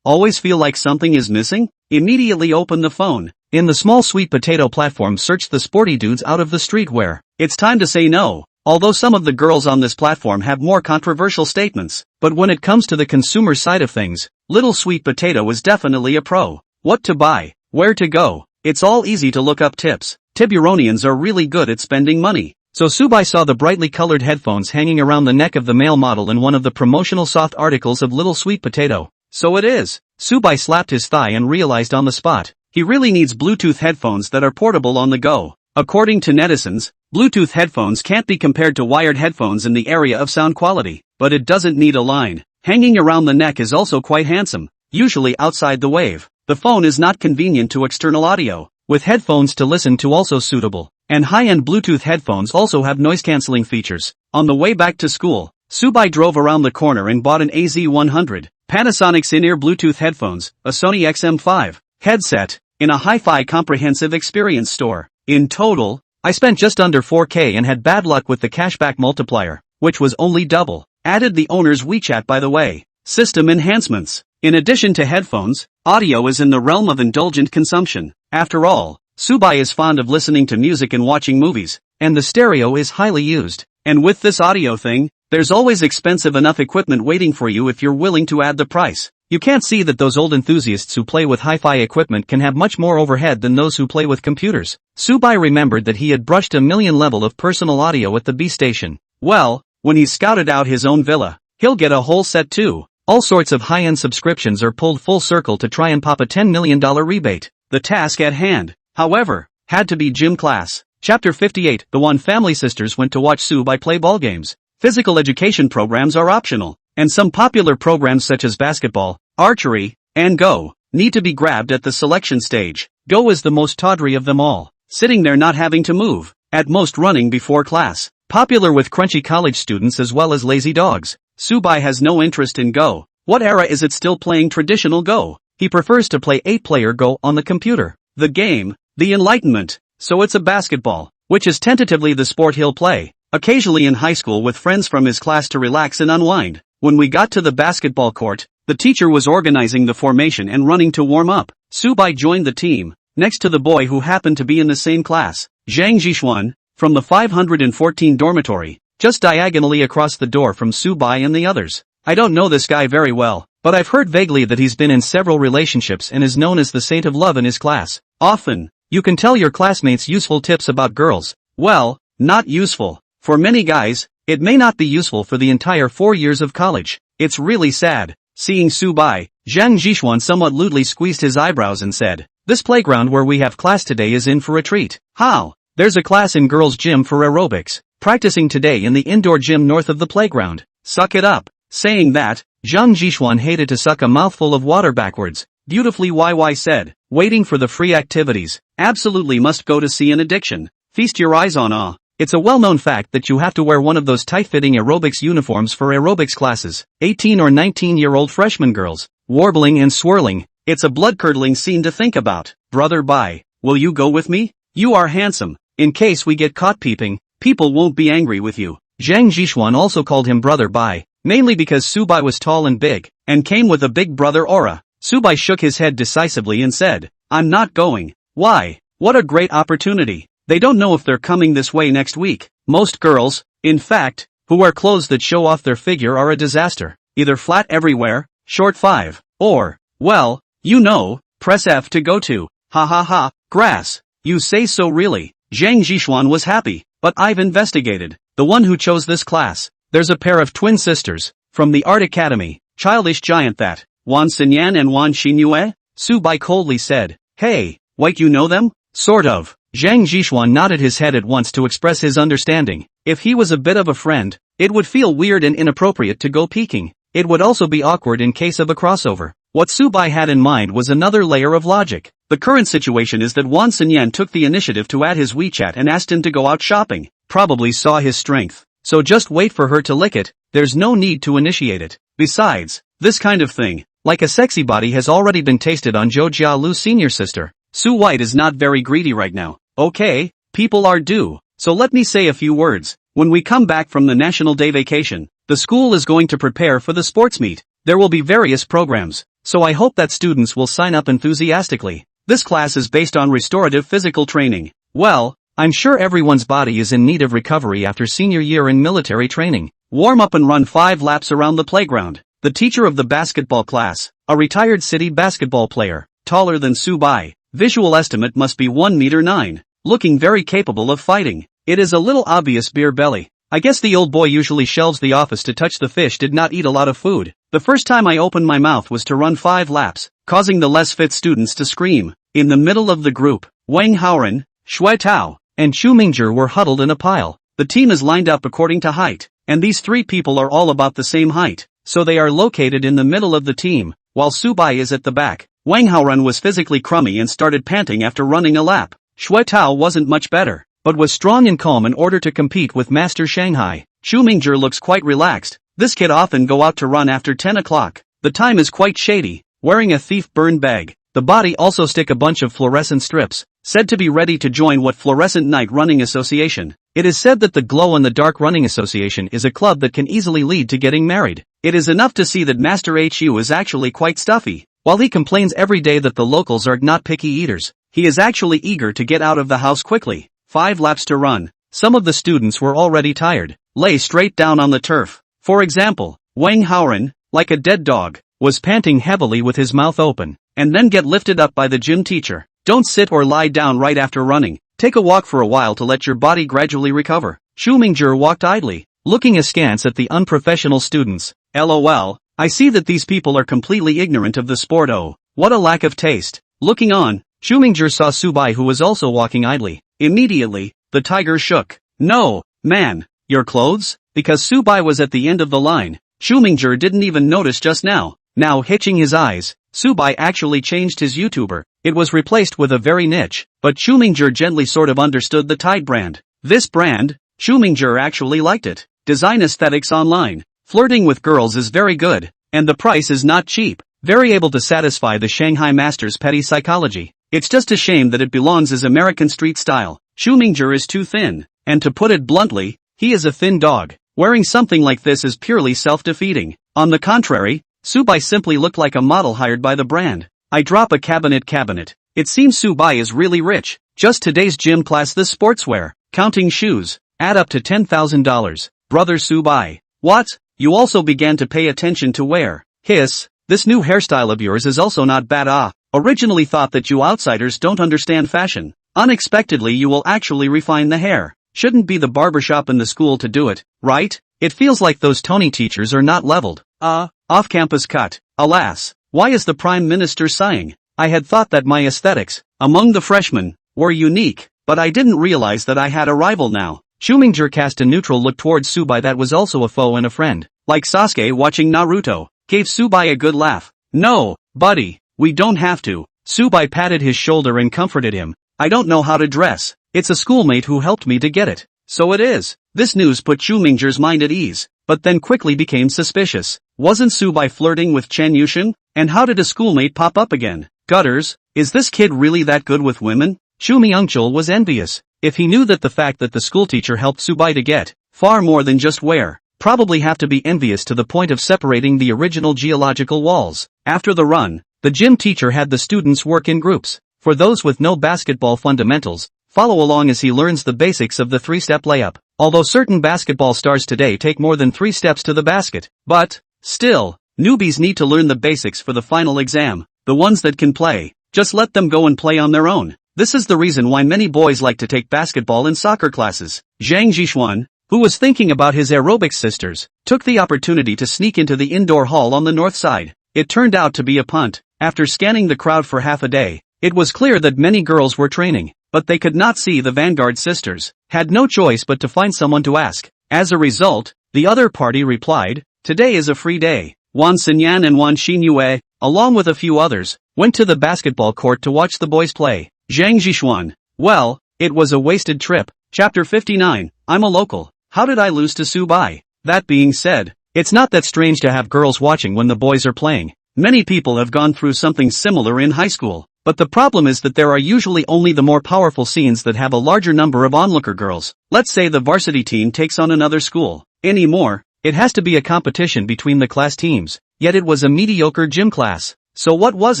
Always feel like something is missing? Immediately open the phone. In the small sweet potato platform, search the sporty dudes out of the streetwear. It's time to say no. Although some of the girls on this platform have more controversial statements, but when it comes to the consumer side of things, Little Sweet Potato is definitely a pro. What to buy, where to go, it's all easy to look up tips. Tiburonians are really good at spending money. So Subai saw the brightly colored headphones hanging around the neck of the male model in one of the promotional soft articles of Little Sweet Potato. So it is. Subai slapped his thigh and realized on the spot, he really needs Bluetooth headphones that are portable on the go. According to netizens, Bluetooth headphones can't be compared to wired headphones in the area of sound quality, but it doesn't need a line. Hanging around the neck is also quite handsome, usually outside the wave. The phone is not convenient to external audio, with headphones to listen to also suitable, and high-end Bluetooth headphones also have noise-canceling features. On the way back to school, Subai drove around the corner and bought an AZ100, Panasonic's in-ear Bluetooth headphones, a Sony XM5 headset, in a hi-fi comprehensive experience store. In total, I spent just under 4K and had bad luck with the cashback multiplier, which was only double. Added the owner's WeChat by the way. System enhancements. In addition to headphones, audio is in the realm of indulgent consumption. After all, Subai is fond of listening to music and watching movies, and the stereo is highly used. And with this audio thing, there's always expensive enough equipment waiting for you if you're willing to add the price. You can't see that those old enthusiasts who play with hi-fi equipment can have much more overhead than those who play with computers. Subai remembered that he had brushed a million level of personal audio at the B station. Well, when he scouted out his own villa, he'll get a whole set too. All sorts of high-end subscriptions are pulled full circle to try and pop a $10 million rebate. The task at hand, however, had to be gym class. Chapter 58. The Wan family sisters went to watch Subai play ball games. Physical education programs are optional, and some popular programs such as basketball, archery, and Go need to be grabbed at the selection stage. Go is the most tawdry of them all, sitting there not having to move, at most running before class. Popular with crunchy college students as well as lazy dogs. Subai has no interest in Go. What era is it still playing traditional Go? He prefers to play 8-player Go on the computer. The game, the Enlightenment. So it's a basketball, which is tentatively the sport he'll play, occasionally in high school with friends from his class to relax and unwind. When we got to the basketball court, the teacher was organizing the formation and running to warm up. Subai joined the team, next to the boy who happened to be in the same class, Zhang Zhixuan, from the 514 dormitory, just diagonally across the door from Subai and the others. I don't know this guy very well, but I've heard vaguely that he's been in several relationships and is known as the saint of love in his class. Often, you can tell your classmates useful tips about girls. Well, not useful. For many guys, it may not be useful for the entire 4 years of college. It's really sad. Seeing Subai, Zhang Zhixuan somewhat lewdly squeezed his eyebrows and said, "This playground where we have class today is in for a treat." How? There's a class in girls' gym for aerobics, practicing today in the indoor gym north of the playground. Suck it up. Saying that, Zhang Jishuan hated to suck a mouthful of water backwards. Beautifully YY said, waiting for the free activities. Absolutely must go to see an addiction. Feast your eyes on awe. It's a well-known fact that you have to wear one of those tight-fitting aerobics uniforms for aerobics classes. 18 or 19-year-old freshman girls, warbling and swirling. It's a blood-curdling scene to think about. Brother Bai, will you go with me? You are handsome. In case we get caught peeping, people won't be angry with you. Zhang Jishuan also called him Brother Bai, mainly because Subai was tall and big, and came with a big brother aura. Subai shook his head decisively and said, I'm not going. Why? What a great opportunity. They don't know if they're coming this way next week. Most girls, in fact, who wear clothes that show off their figure are a disaster. Either flat everywhere, short 5, or, well, you know, press F to go to. Ha ha ha, grass. You say so really. Zhang Jishuan was happy, but I've investigated. The one who chose this class. There's a pair of twin sisters, from the art academy, childish giant that, Wan Xinyan and Wan Xinyue? Su Bai coldly said, hey, wait, you know them? Sort of. Zhang Jishuan nodded his head at once to express his understanding. If he was a bit of a friend, it would feel weird and inappropriate to go peeking. It would also be awkward in case of a crossover. What Su Bai had in mind was another layer of logic. The current situation is that Wan Xinyan took the initiative to add his WeChat and asked him to go out shopping. Probably saw his strength. So just wait for her to lick it. There's no need to initiate it. Besides, this kind of thing, like a sexy body, has already been tasted on Zhou Jialu's senior sister. Su White is not very greedy right now. Okay, people are due, so let me say a few words. When we come back from the National Day vacation, the school is going to prepare for the sports meet. There will be various programs, so I hope that students will sign up enthusiastically. This class is based on restorative physical training. Well, I'm sure everyone's body is in need of recovery after senior year in military training. Warm up and run 5 laps around the playground. The teacher of the basketball class, a retired city basketball player, taller than Su Bai, visual estimate must be 1 meter 9, looking very capable of fighting. It is a little obvious beer belly. I guess the old boy usually shelves the office to touch the fish, did not eat a lot of food. The first time I opened my mouth was to run 5 laps, causing the less fit students to scream. In the middle of the group, Wang Haoren, Shui Tao, and Chu Mingzhi were huddled in a pile. The team is lined up according to height, and these 3 people are all about the same height, so they are located in the middle of the team, while Su Bai is at the back. Wang Haoren was physically crummy and started panting after running a lap. Shui Tao wasn't much better, but was strong and calm in order to compete with Master Shanghai. Chu Mingzhi looks quite relaxed. This kid often go out to run after 10 o'clock. The time is quite shady, wearing a thief burn bag. The body also stick a bunch of fluorescent strips, said to be ready to join what Fluorescent Night Running Association. It is said that the Glow in the Dark Running Association is a club that can easily lead to getting married. It is enough to see that Master HU is actually quite stuffy. While he complains every day that the locals are not picky eaters, he is actually eager to get out of the house quickly. 5 laps to run. Some of the students were already tired. Lay straight down on the turf. For example, Wang Haoren, like a dead dog, was panting heavily with his mouth open, and then get lifted up by the gym teacher. Don't sit or lie down right after running. Take a walk for a while to let your body gradually recover. Chu Mingzhi walked idly, looking askance at the unprofessional students. LOL, I see that these people are completely ignorant of the sport. Oh, what a lack of taste. Looking on, Chu Mingzhi saw Su Bai, who was also walking idly. Immediately, the tiger shook. No, man, your clothes? Because Su Bai was at the end of the line. Chu Mingzhi didn't even notice just now. Now hitching his eyes, Su Bai actually changed his YouTuber. It was replaced with a very niche, but Chu Mingzhi gently sort of understood the Tide brand. This brand, Chu Mingzhi actually liked it. Design aesthetics online. Flirting with girls is very good, and the price is not cheap. Very able to satisfy the Shanghai master's petty psychology. It's just a shame that it belongs as American street style. Chu Mingzhi is too thin, and to put it bluntly, he is a thin dog. Wearing something like this is purely self-defeating. On the contrary, Su Bai simply looked like a model hired by the brand. I drop a cabinet. It seems Su Bai is really rich. Just today's gym class, this sportswear, counting shoes, add up to $10,000. Brother Su Bai. What? You also began to pay attention to wear. Hiss, this new hairstyle of yours is also not bad. Originally thought that you outsiders don't understand fashion. Unexpectedly you will actually refine the hair. Shouldn't be the barbershop in the school to do it, right? It feels like those Tony teachers are not leveled. Off-campus cut. Alas, why is the Prime Minister sighing? I had thought that my aesthetics, among the freshmen, were unique, but I didn't realize that I had a rival now. Chu Mingzhi cast a neutral look towards Su Bai that was also a foe and a friend. like Sasuke watching Naruto, gave Subai a good laugh. No, buddy, we don't have to. Subai patted his shoulder and comforted him. I don't know how to dress. It's a schoolmate who helped me to get it. So it is. This news put Chu Mingzhi's mind at ease, but then quickly became suspicious. Wasn't Subai flirting with Chen Yushin? And how did a schoolmate pop up again? Gutters, is this kid really that good with women? Chu Myungchul was envious. If he knew that the fact that the schoolteacher helped Subai to get far more than just wear, probably have to be envious to the point of separating the original geological walls. After the run, the gym teacher had the students work in groups. For those with no basketball fundamentals, follow along as he learns the basics of the three-step layup. Although certain basketball stars today take more than 3 steps to the basket. But, still, newbies need to learn the basics for the final exam. The ones that can play, just let them go and play on their own. This is the reason why many boys like to take basketball and soccer classes. Zhang Jishuan, who was thinking about his aerobics sisters, took the opportunity to sneak into the indoor hall on the north side. It turned out to be a punt. After scanning the crowd for half a day, it was clear that many girls were training, but they could not see the Vanguard sisters, had no choice but to find someone to ask. As a result, the other party replied, "Today is a free day." Wan Xinyan and Wan Xinyue, along with a few others, went to the basketball court to watch the boys play. Zhang Jishuan. Well, it was a wasted trip. Chapter 59, I'm a local. How did I lose to Subai? That being said, it's not that strange to have girls watching when the boys are playing. Many people have gone through something similar in high school. But the problem is that there are usually only the more powerful scenes that have a larger number of onlooker girls. Let's say the varsity team takes on another school. Anymore, it has to be a competition between the class teams. Yet it was a mediocre gym class. So what was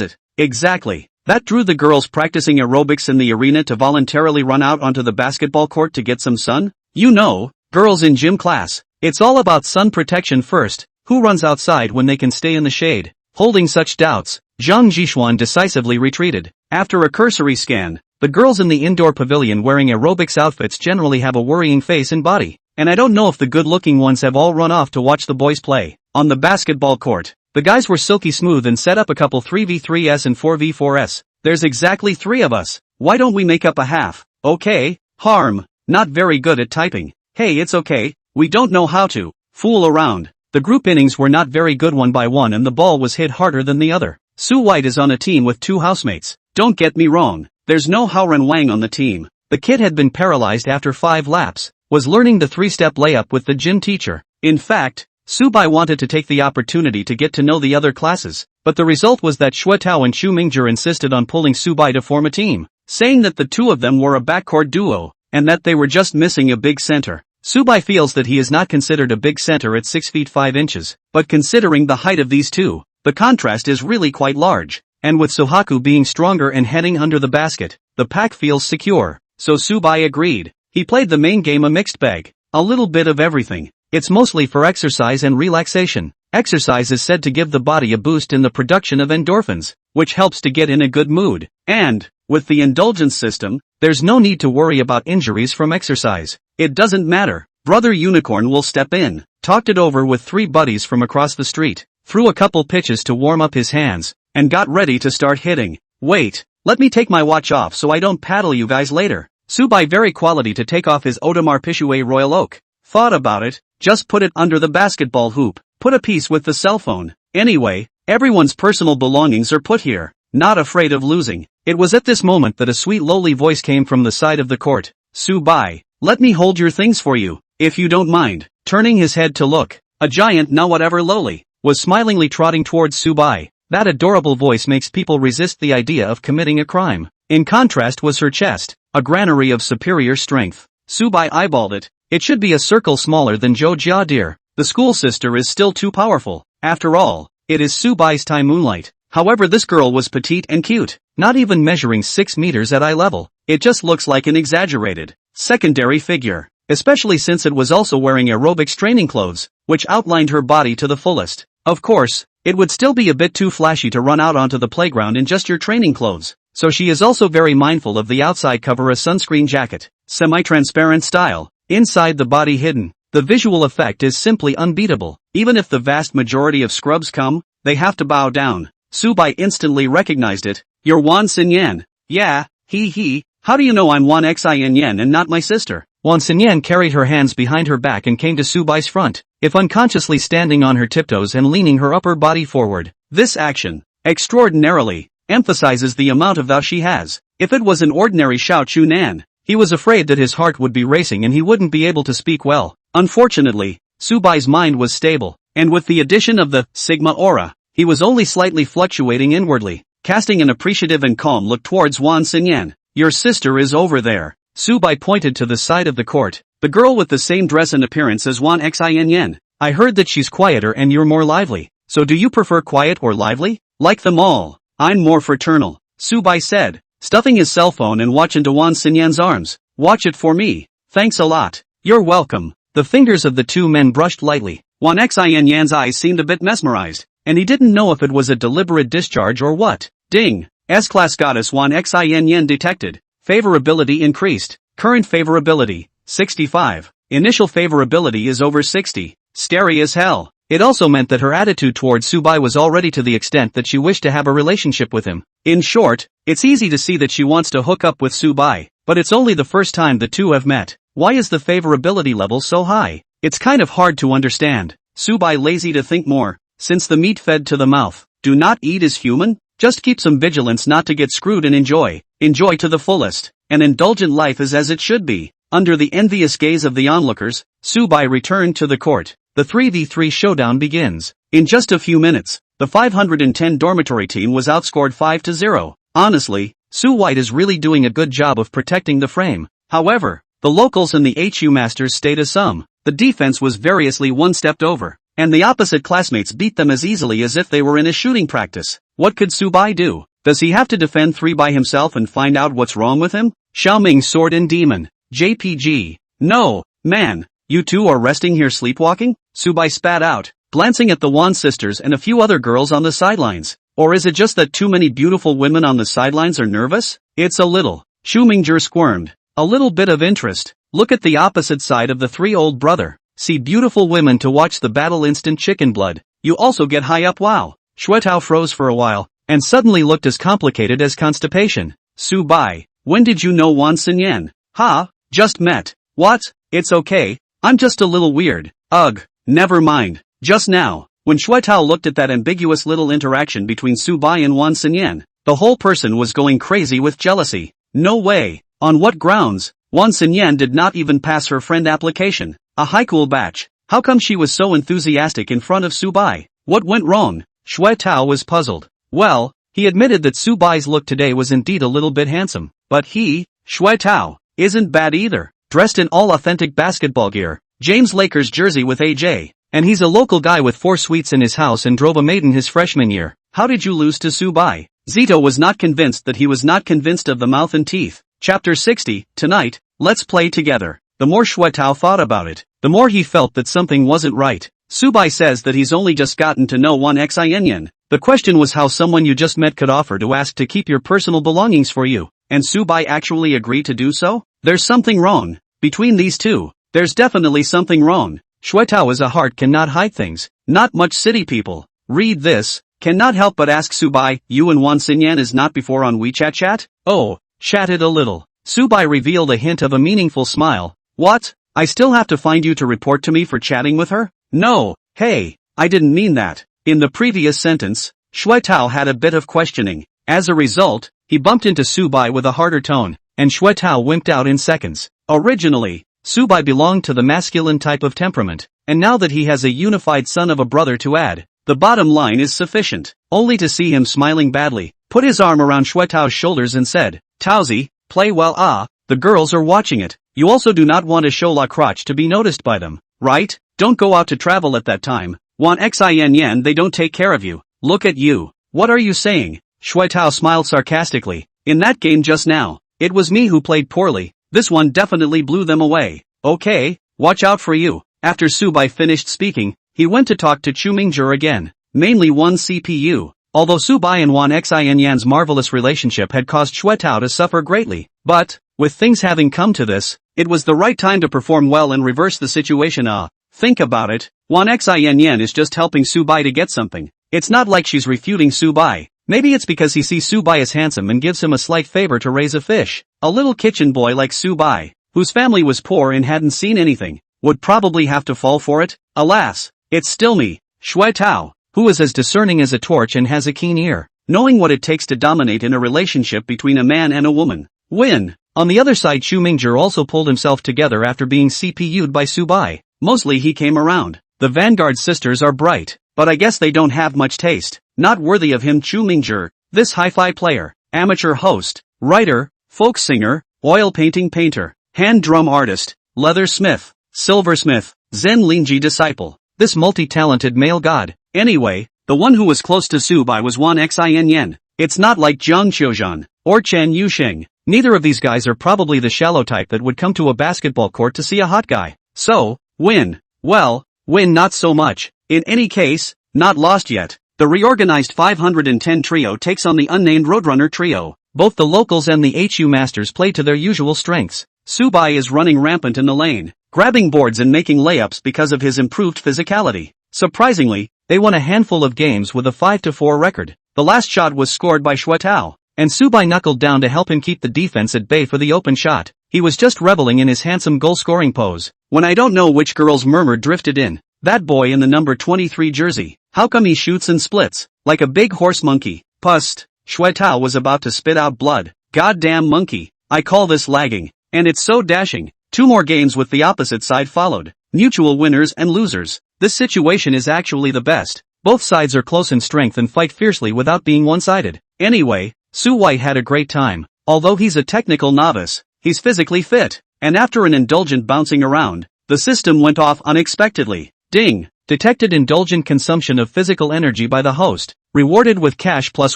it? Exactly. That drew the girls practicing aerobics in the arena to voluntarily run out onto the basketball court to get some sun? You know, girls in gym class. It's all about sun protection first. Who runs outside when they can stay in the shade? Holding such doubts, Zhang Jishuan decisively retreated. After a cursory scan, the girls in the indoor pavilion wearing aerobics outfits generally have a worrying face and body. And I don't know if the good-looking ones have all run off to watch the boys play. On the basketball court, the guys were silky smooth and set up a couple 3v3s and 4v4s. There's exactly 3 of us. Why don't we make up a half? Okay, Harm, not very good at typing. Hey, it's okay, we don't know how to fool around. The group innings were not very good one by one and the ball was hit harder than the other. Su White is on a team with 2 housemates. Don't get me wrong, there's no Haoren Wang on the team. The kid had been paralyzed after 5 laps, was learning the 3-step layup with the gym teacher. In fact, Subai wanted to take the opportunity to get to know the other classes, but the result was that Xue Tao and Chu Mingzhi insisted on pulling Subai to form a team, saying that the 2 of them were a backcourt duo, and that they were just missing a big center. Subai feels that he is not considered a big center at 6 feet 5 inches, but considering the height of these 2, the contrast is really quite large, and with Sohaku being stronger and heading under the basket, the pack feels secure, so Subai agreed. He played the main game a mixed bag, a little bit of everything. It's mostly for exercise and relaxation. Exercise is said to give the body a boost in the production of endorphins, which helps to get in a good mood. And, with the indulgence system, there's no need to worry about injuries from exercise. It doesn't matter. Brother Unicorn will step in, talked it over with 3 buddies from across the street, threw a couple pitches to warm up his hands, and got ready to start hitting. Wait, let me take my watch off so I don't paddle you guys later. Subai very quality to take off his Audemars Piguet Royal Oak. Thought about it, just put it under the basketball hoop, put a piece with the cell phone. Anyway, everyone's personal belongings are put here, not afraid of losing. It was at this moment that a sweet lowly voice came from the side of the court. Subai, let me hold your things for you, if you don't mind. Turning his head to look, a giant now whatever lowly, was smilingly trotting towards Subai. That adorable voice makes people resist the idea of committing a crime. In contrast was her chest, a granary of superior strength. Subai eyeballed it. It should be a circle smaller than Zhou Jia dear. The school sister is still too powerful. After all, it is Subai's time moonlight. However, this girl was petite and cute, not even measuring 6 meters at eye level. It just looks like an exaggerated, secondary figure, especially since it was also wearing aerobics training clothes, which outlined her body to the fullest. Of course, it would still be a bit too flashy to run out onto the playground in just your training clothes. So she is also very mindful of the outside cover a sunscreen jacket, semi-transparent style, inside the body hidden. The visual effect is simply unbeatable. Even if the vast majority of scrubs come, they have to bow down. Subai instantly recognized it. You're Wan Xinyan. Yeah, he. How do you know I'm Wan Xinyan and not my sister? Wan Xinyan carried her hands behind her back and came to Subai's front. if unconsciously standing on her tiptoes and leaning her upper body forward. This action, extraordinarily, emphasizes the amount of thou she has. If it was an ordinary Xiao Chu Nan, he was afraid that his heart would be racing and he wouldn't be able to speak well. Unfortunately, Subai's mind was stable, and with the addition of the Sigma aura, he was only slightly fluctuating inwardly, casting an appreciative and calm look towards Wan Xinyan. Your sister is over there. Subai pointed to the side of the court, the girl with the same dress and appearance as Wan Xinyan. I heard that she's quieter and you're more lively, so do you prefer quiet or lively? Like them all. I'm more fraternal, Subai said, stuffing his cell phone and watch into Wan Xinyan's arms. Watch it for me. Thanks a lot. You're welcome. The fingers of the two men brushed lightly. Wan Xinyan's eyes seemed a bit mesmerized, and he didn't know if it was a deliberate discharge or what. Ding! S-class goddess Wan Xinyan detected. Favorability increased. Current favorability, 65. Initial favorability is over 60. Scary as hell. It also meant that her attitude towards Subai was already to the extent that she wished to have a relationship with him. In short, it's easy to see that she wants to hook up with Subai, but it's only the first time the two have met. Why is the favorability level so high? It's kind of hard to understand. Subai lazy to think more, since the meat fed to the mouth. Do not eat is human? Just keep some vigilance not to get screwed and enjoy. Enjoy to the fullest. An indulgent life is as it should be. Under the envious gaze of the onlookers, Subai returned to the court. The 3v3 showdown begins. In just a few minutes, the 510 dormitory team was outscored 5-0. Honestly, Su White is really doing a good job of protecting the frame. However, the locals and the HU masters stayed as some. The defense was variously one-stepped over, and the opposite classmates beat them as easily as if they were in a shooting practice. What could Subai do? Does he have to defend 3 by himself and find out what's wrong with him? Xiaoming's sword and demon. JPG. No, man. You two are resting here sleepwalking? Subai spat out, glancing at the Wan sisters and a few other girls on the sidelines. Or is it just that too many beautiful women on the sidelines are nervous? It's a little. Xu Mingzhi squirmed. A little bit of interest. Look at the opposite side of the 3-old brother. See beautiful women to watch the battle instant chicken blood. You also get high up. Wow. Xuetao froze for a while, and suddenly looked as complicated as constipation. Subai, when did you know Wan Xinyan? Ha? Just met. What? It's okay. I'm just a little weird. Ugh, never mind. Just now, when Xuetao looked at that ambiguous little interaction between Subai and Wan Xinyan, the whole person was going crazy with jealousy. No way. On what grounds? Wan Xinyan did not even pass her friend application. A high cool batch. How come she was so enthusiastic in front of Subai? What went wrong? Xuetao was puzzled. Well, he admitted that Subai's look today was indeed a little bit handsome, but he, Xuetao, isn't bad either. Dressed in all authentic basketball gear, James Lakers jersey with AJ, and he's a local guy with 4 suites in his house and drove a maiden his freshman year. How did you lose to Subai? Zito was not convinced that he was not convinced of the mouth and teeth. Chapter 60, tonight, let's play together. The more Xuetao thought about it, the more he felt that something wasn't right. Subai says that he's only just gotten to know Wan Xinyan. The question was how someone you just met could offer to ask to keep your personal belongings for you, and Subai actually agreed to do so? There's something wrong. Between these two, there's definitely something wrong. Xuetao as a heart cannot hide things. Not much city people. Read this. Cannot help but ask Subai, you and Wan Xinyan is not before on WeChat chat? Oh, chatted a little. Subai revealed a hint of a meaningful smile. What? I still have to find you to report to me for chatting with her? No, hey, I didn't mean that. In the previous sentence, Xuetao had a bit of questioning. As a result, he bumped into Subai with a harder tone, and Xuetao wimped out in seconds. Originally, Subai belonged to the masculine type of temperament, and now that he has a unified son of a brother to add, the bottom line is sufficient. Only to see him smiling badly, put his arm around Xuetao's shoulders and said, Taozi, play well. The girls are watching it. You also do not want to show la crotch to be noticed by them, right? Don't go out to travel at that time. Wan Xinyan they don't take care of you. Look at you. What are you saying? Xuetao smiled sarcastically. In that game just now, it was me who played poorly. This one definitely blew them away. Okay, watch out for you. After Subai finished speaking, he went to talk to Xu Mingzhi again. Mainly one CPU. Although Subai and Wan Xinyan's marvelous relationship had caused Xuetao to suffer greatly, but, with things having come to this, it was the right time to perform well and reverse the situation. Think about it. Wan Xinyan is just helping Subai to get something. It's not like she's refuting Subai. Maybe it's because he sees Subai as handsome and gives him a slight favor to raise a fish. A little kitchen boy like Subai, whose family was poor and hadn't seen anything, would probably have to fall for it. Alas, it's still me, Shui Tao, who is as discerning as a torch and has a keen ear, knowing what it takes to dominate in a relationship between a man and a woman. Win. On the other side, Xu Mingzhi also pulled himself together after being CPU'd by Su Bai. Mostly he came around. The Vanguard sisters are bright, but I guess they don't have much taste. Not worthy of him. Xu Mingzhi, this hi-fi player, amateur host, writer, folk singer, oil painting painter, hand drum artist, leather smith, silversmith, Zen Lingji disciple, this multi-talented male god. Anyway, the one who was close to Su Bai was Wan Xin Yen. It's not like Jiang Qiuzhan or Chen Yusheng. Neither of these guys are probably the shallow type that would come to a basketball court to see a hot guy. So, win. Well, win not so much. In any case, not lost yet. The reorganized 510 trio takes on the unnamed Roadrunner trio. Both the locals and the HU masters play to their usual strengths. Su Bai is running rampant in the lane, grabbing boards and making layups because of his improved physicality. Surprisingly, they won a handful of games with a 5-4 record. The last shot was scored by Shui Tao, and Su Bai knuckled down to help him keep the defense at bay for the open shot. He was just reveling in his handsome goal-scoring pose, when I don't know which girl's murmur drifted in. That boy in the number 23 jersey, how come he shoots and splits, like a big horse monkey? Pust. Shui Tao was about to spit out blood. Goddamn monkey. I call this lagging. And it's so dashing. 2 more games with the opposite side followed. Mutual winners and losers. This situation is actually the best. Both sides are close in strength and fight fiercely without being one-sided. Anyway, Su White had a great time. Although he's a technical novice, he's physically fit. And after an indulgent bouncing around, the system went off unexpectedly. Ding! Detected indulgent consumption of physical energy by the host. Rewarded with cash plus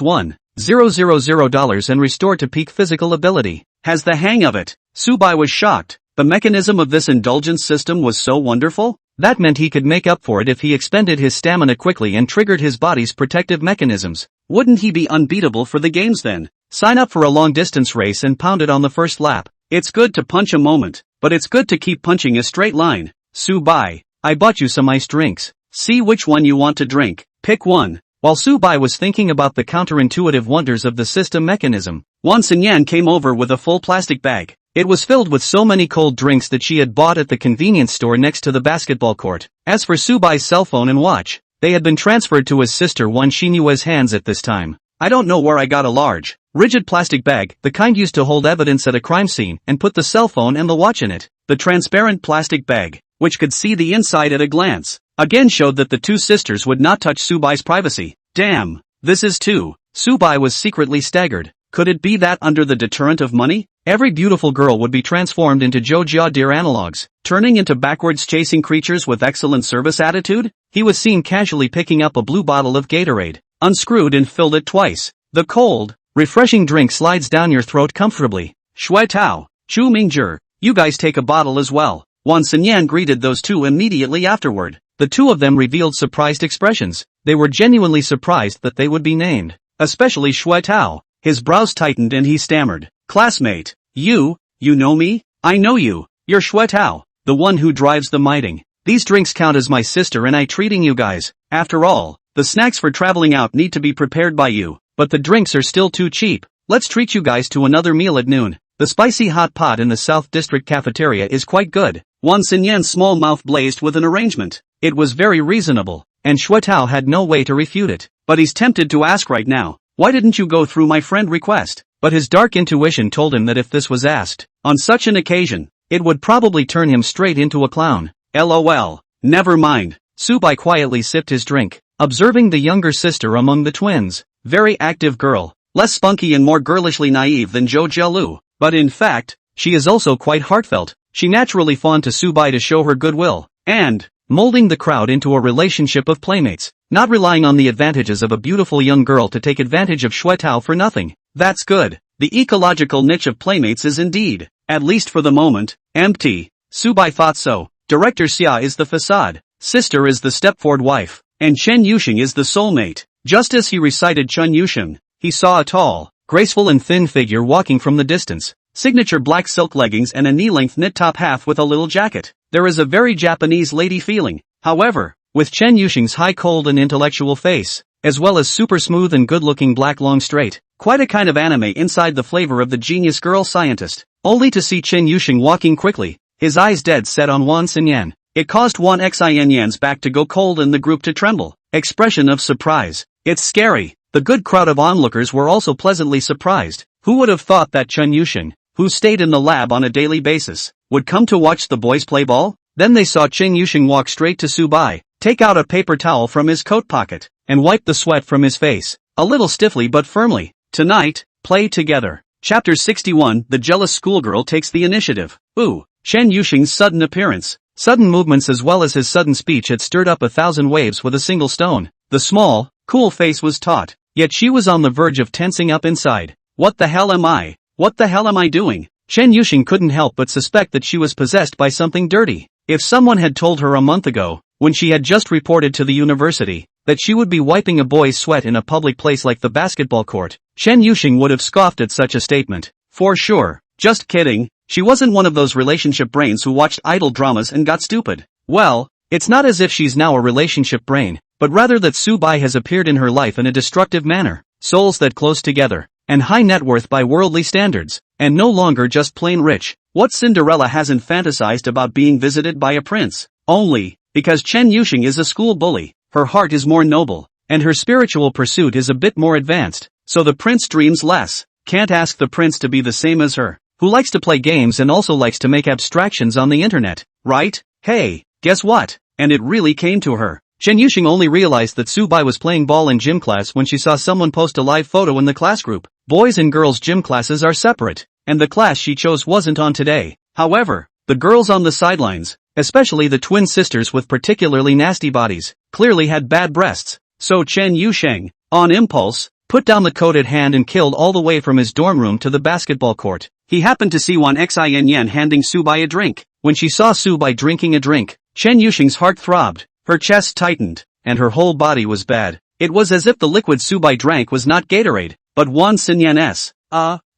$1,000 and restored to peak physical ability. Has the hang of it. Su Bai was shocked. The mechanism of this indulgence system was so wonderful. That meant he could make up for it if he expended his stamina quickly and triggered his body's protective mechanisms. Wouldn't he be unbeatable for the games then? Sign up for a long-distance race and pound it on the first lap. It's good to punch a moment, but it's good to keep punching a straight line. Su Bai, I bought you some iced drinks. See which one you want to drink. Pick one. While Su Bai was thinking about the counterintuitive wonders of the system mechanism, Wan Xinyan came over with a full plastic bag. It was filled with so many cold drinks that she had bought at the convenience store next to the basketball court. As for Su Bai's cell phone and watch, they had been transferred to his sister Wan Xinyue's hands at this time. I don't know where I got a large, rigid plastic bag, the kind used to hold evidence at a crime scene, and put the cell phone and the watch in it. The transparent plastic bag, which could see the inside at a glance, again showed that the two sisters would not touch Su Bai's privacy. Damn, this is too. Su Bai was secretly staggered. Could it be that under the deterrent of money, every beautiful girl would be transformed into Zhou deer analogs, turning into backwards chasing creatures with excellent service attitude? He was seen casually picking up a blue bottle of Gatorade, unscrewed and filled it twice. The cold, refreshing drink slides down your throat comfortably. Shui Tao, Xu Mingzhi, you guys take a bottle as well. Wan Xinyan greeted those two immediately afterward. The two of them revealed surprised expressions. They were genuinely surprised that they would be named. Especially Shui Tao. His brows tightened and he stammered. Classmate, you know me? I know you. You're Shui Tao, the one who drives the miting. These drinks count as my sister and I treating you guys. After all, the snacks for traveling out need to be prepared by you, but the drinks are still too cheap. Let's treat you guys to another meal at noon. The spicy hot pot in the South District cafeteria is quite good. Wan Xinyan's small mouth blazed with an arrangement. It was very reasonable, and Shui Tao had no way to refute it. But he's tempted to ask right now, why didn't you go through my friend request? But his dark intuition told him that if this was asked, on such an occasion, it would probably turn him straight into a clown. LOL. Never mind. Su Bai quietly sipped his drink, observing the younger sister among the twins. Very active girl, less spunky and more girlishly naive than Zhou Jialu. But in fact, she is also quite heartfelt. She naturally fawned to Su Bai to show her goodwill, and molding the crowd into a relationship of playmates, not relying on the advantages of a beautiful young girl to take advantage of Shui Tao for nothing. That's good. The ecological niche of playmates is indeed, at least for the moment, empty. Su Bai thought so. Director Xia is the facade, sister is the stepford wife, and Chen Yusheng is the soulmate. Just as he recited Chen Yusheng, he saw a tall, graceful and thin figure walking from the distance. Signature black silk leggings and a knee-length knit top half with a little jacket. There is a very Japanese lady feeling, however, with Chen Yusheng's high cold and intellectual face, as well as super smooth and good-looking black long straight. Quite a kind of anime inside the flavor of the genius girl scientist. Only to see Chen Yusheng walking quickly, his eyes dead set on Wan Xinyan. It caused Wan Xinyan's back to go cold and the group to tremble. Expression of surprise. It's scary. The good crowd of onlookers were also pleasantly surprised. Who would have thought that Chen Yusheng, who stayed in the lab on a daily basis, would come to watch the boys play ball? Then they saw Chen Yusheng walk straight to Su Bai, take out a paper towel from his coat pocket, and wipe the sweat from his face, a little stiffly but firmly. Tonight, play together. Chapter 61, The Jealous Schoolgirl Takes the Initiative. Ooh, Chen Yusheng's sudden appearance, sudden movements as well as his sudden speech had stirred up 1,000 waves with a single stone. The small, cool face was taut, yet she was on the verge of tensing up inside. What the hell am I? What the hell am I doing? Chen Yusheng couldn't help but suspect that she was possessed by something dirty. If someone had told her a month ago, when she had just reported to the university, that she would be wiping a boy's sweat in a public place like the basketball court, Chen Yusheng would have scoffed at such a statement. For sure. Just kidding. She wasn't one of those relationship brains who watched idol dramas and got stupid. Well, it's not as if she's now a relationship brain, but rather that Su Bai has appeared in her life in a destructive manner. Souls that close together, and high net worth by worldly standards, and no longer just plain rich. What Cinderella hasn't fantasized about being visited by a prince? Only, because Chen Yusheng is a school bully, her heart is more noble, and her spiritual pursuit is a bit more advanced, so the prince dreams less. Can't ask the prince to be the same as her, who likes to play games and also likes to make abstractions on the internet, right? Hey, guess what? And it really came to her. Chen Yusheng only realized that Su Bai was playing ball in gym class when she saw someone post a live photo in the class group. Boys and girls gym classes are separate, and the class she chose wasn't on today. However, the girls on the sidelines, especially the twin sisters with particularly nasty bodies, clearly had bad breasts. So Chen Yusheng, on impulse, put down the coated hand and killed all the way from his dorm room to the basketball court. He happened to see Wan Xinyan handing Su Bai a drink. When she saw Su Bai drinking a drink, Chen Yusheng's heart throbbed, her chest tightened, and her whole body was bad. It was as if the liquid Su Bai drank was not Gatorade, but Wan Xinyan's.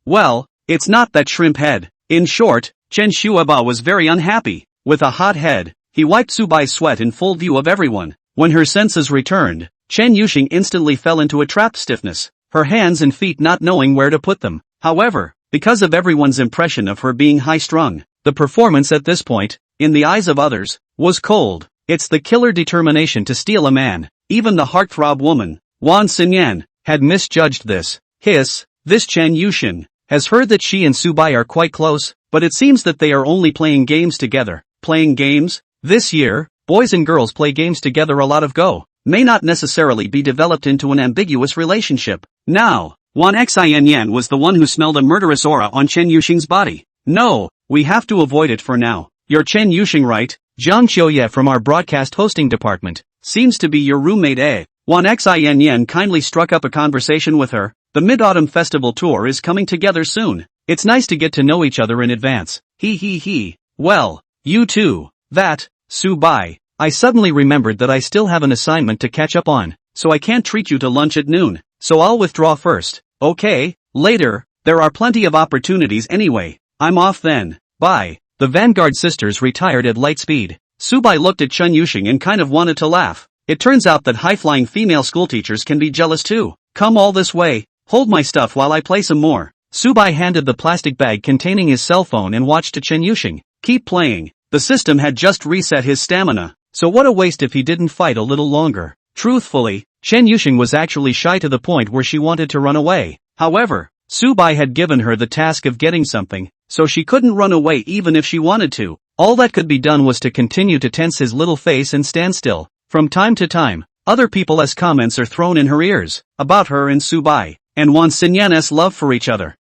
Well, it's not that shrimp head. In short, Chen Shuaba was very unhappy. With a hot head, he wiped Su Bai's sweat in full view of everyone. When her senses returned, Chen Yusheng instantly fell into a trapped stiffness, her hands and feet not knowing where to put them. However, because of everyone's impression of her being high-strung, the performance at this point, in the eyes of others, was cold. It's the killer determination to steal a man. Even the heartthrob woman, Wan Xinyan, had misjudged this. This Chen Yusheng has heard that she and Su Bai are quite close, but it seems that they are only playing games together. Playing games? This year, boys and girls play games together a lot of go. May not necessarily be developed into an ambiguous relationship. Now, Wan Xinyan was the one who smelled a murderous aura on Chen Yusheng's body. No, we have to avoid it for now. You're Chen Yusheng, right? Zhang Qiuye from our broadcast hosting department. Seems to be your roommate, eh? Wan Xinyan kindly struck up a conversation with her. The Mid-Autumn Festival tour is coming together soon. It's nice to get to know each other in advance. He. Well, you too. That, Su Bai. I suddenly remembered that I still have an assignment to catch up on, so I can't treat you to lunch at noon. So I'll withdraw first. Okay, later. There are plenty of opportunities anyway. I'm off then. Bye. The Vanguard sisters retired at light speed. Su Bai looked at Chen Yusheng and kind of wanted to laugh. It turns out that high-flying female schoolteachers can be jealous too. Come all this way. Hold my stuff while I play some more. Su Bai handed the plastic bag containing his cell phone and watched Chen Yusheng. Keep playing. The system had just reset his stamina, so what a waste if he didn't fight a little longer. Truthfully, Chen Yusheng was actually shy to the point where she wanted to run away. However, Su Bai had given her the task of getting something, so she couldn't run away even if she wanted to. All that could be done was to continue to tense his little face and stand still. From time to time, other people's comments are thrown in her ears, about her and Su Bai, and Wan Xinyan's love for each other.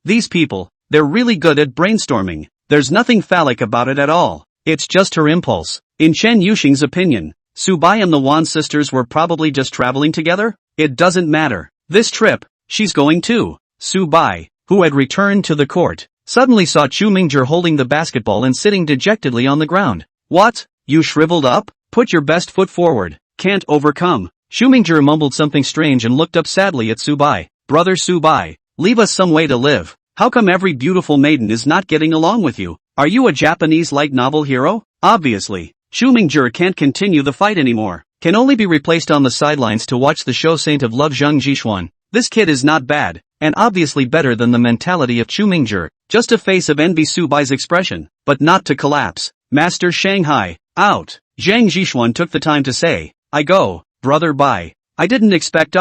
These people, they're really good at brainstorming. There's nothing phallic about it at all. It's just her impulse. In Chen Yusheng's opinion, Su Bai and the Wan sisters were probably just traveling together. It doesn't matter. This trip, she's going too. Su Bai, who had returned to the court, suddenly saw Chu Mingjie holding the basketball and sitting dejectedly on the ground. What? You shriveled up? Put your best foot forward. Can't overcome. Chu Mingjie mumbled something strange and looked up sadly at Su Bai. Brother Su Bai, leave us some way to live. How come every beautiful maiden is not getting along with you? Are you a Japanese light novel hero? Obviously, Chu Mingjie can't continue the fight anymore. Can only be replaced on the sidelines to watch the show Saint of Love Zheng Jixuan. this kid is not bad, and obviously better than the mentality of Chu Mingzhi, just a face of envy Subai's expression, but not to collapse. Master Shanghai, out. Zhang Zhishuan took the time to say, I go, brother bye. I didn't expect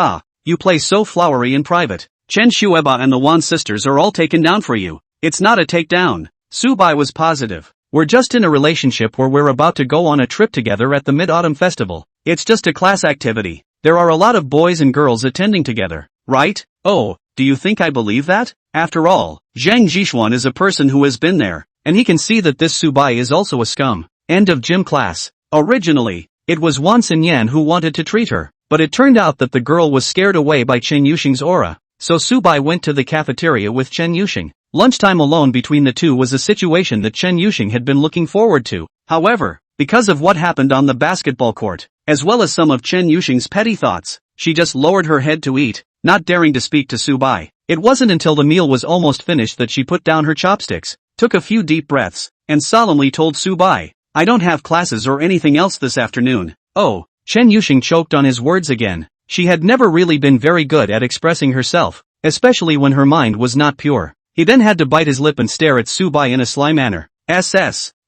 you play so flowery in private. Chen Shueba and the Wan sisters are all taken down for you. It's not a takedown. Subai was positive. We're just in a relationship where we're about to go on a trip together at the Mid-Autumn Festival. It's just a class activity. There are a lot of boys and girls attending together, right? Oh, do you think I believe that? After all, Zhang Zhishuan is a person who has been there, and he can see that this Subai is also a scum. End of gym class. Originally, it was Wan Xinyan who wanted to treat her, but it turned out that the girl was scared away by Chen Yuxing's aura, so Subai went to the cafeteria with Chen Yuxing. Lunchtime alone between the two was a situation that Chen Yuxing had been looking forward to. However, because of what happened on the basketball court, as well as some of Chen Yuxing's petty thoughts, she just lowered her head to eat, not daring to speak to Subai. It wasn't until the meal was almost finished that she put down her chopsticks, took a few deep breaths, and solemnly told Subai, I don't have classes or anything else this afternoon. Oh, Chen Yuxing choked on his words again. She had never really been very good at expressing herself, especially when her mind was not pure. He then had to bite his lip and stare at Subai in a sly manner.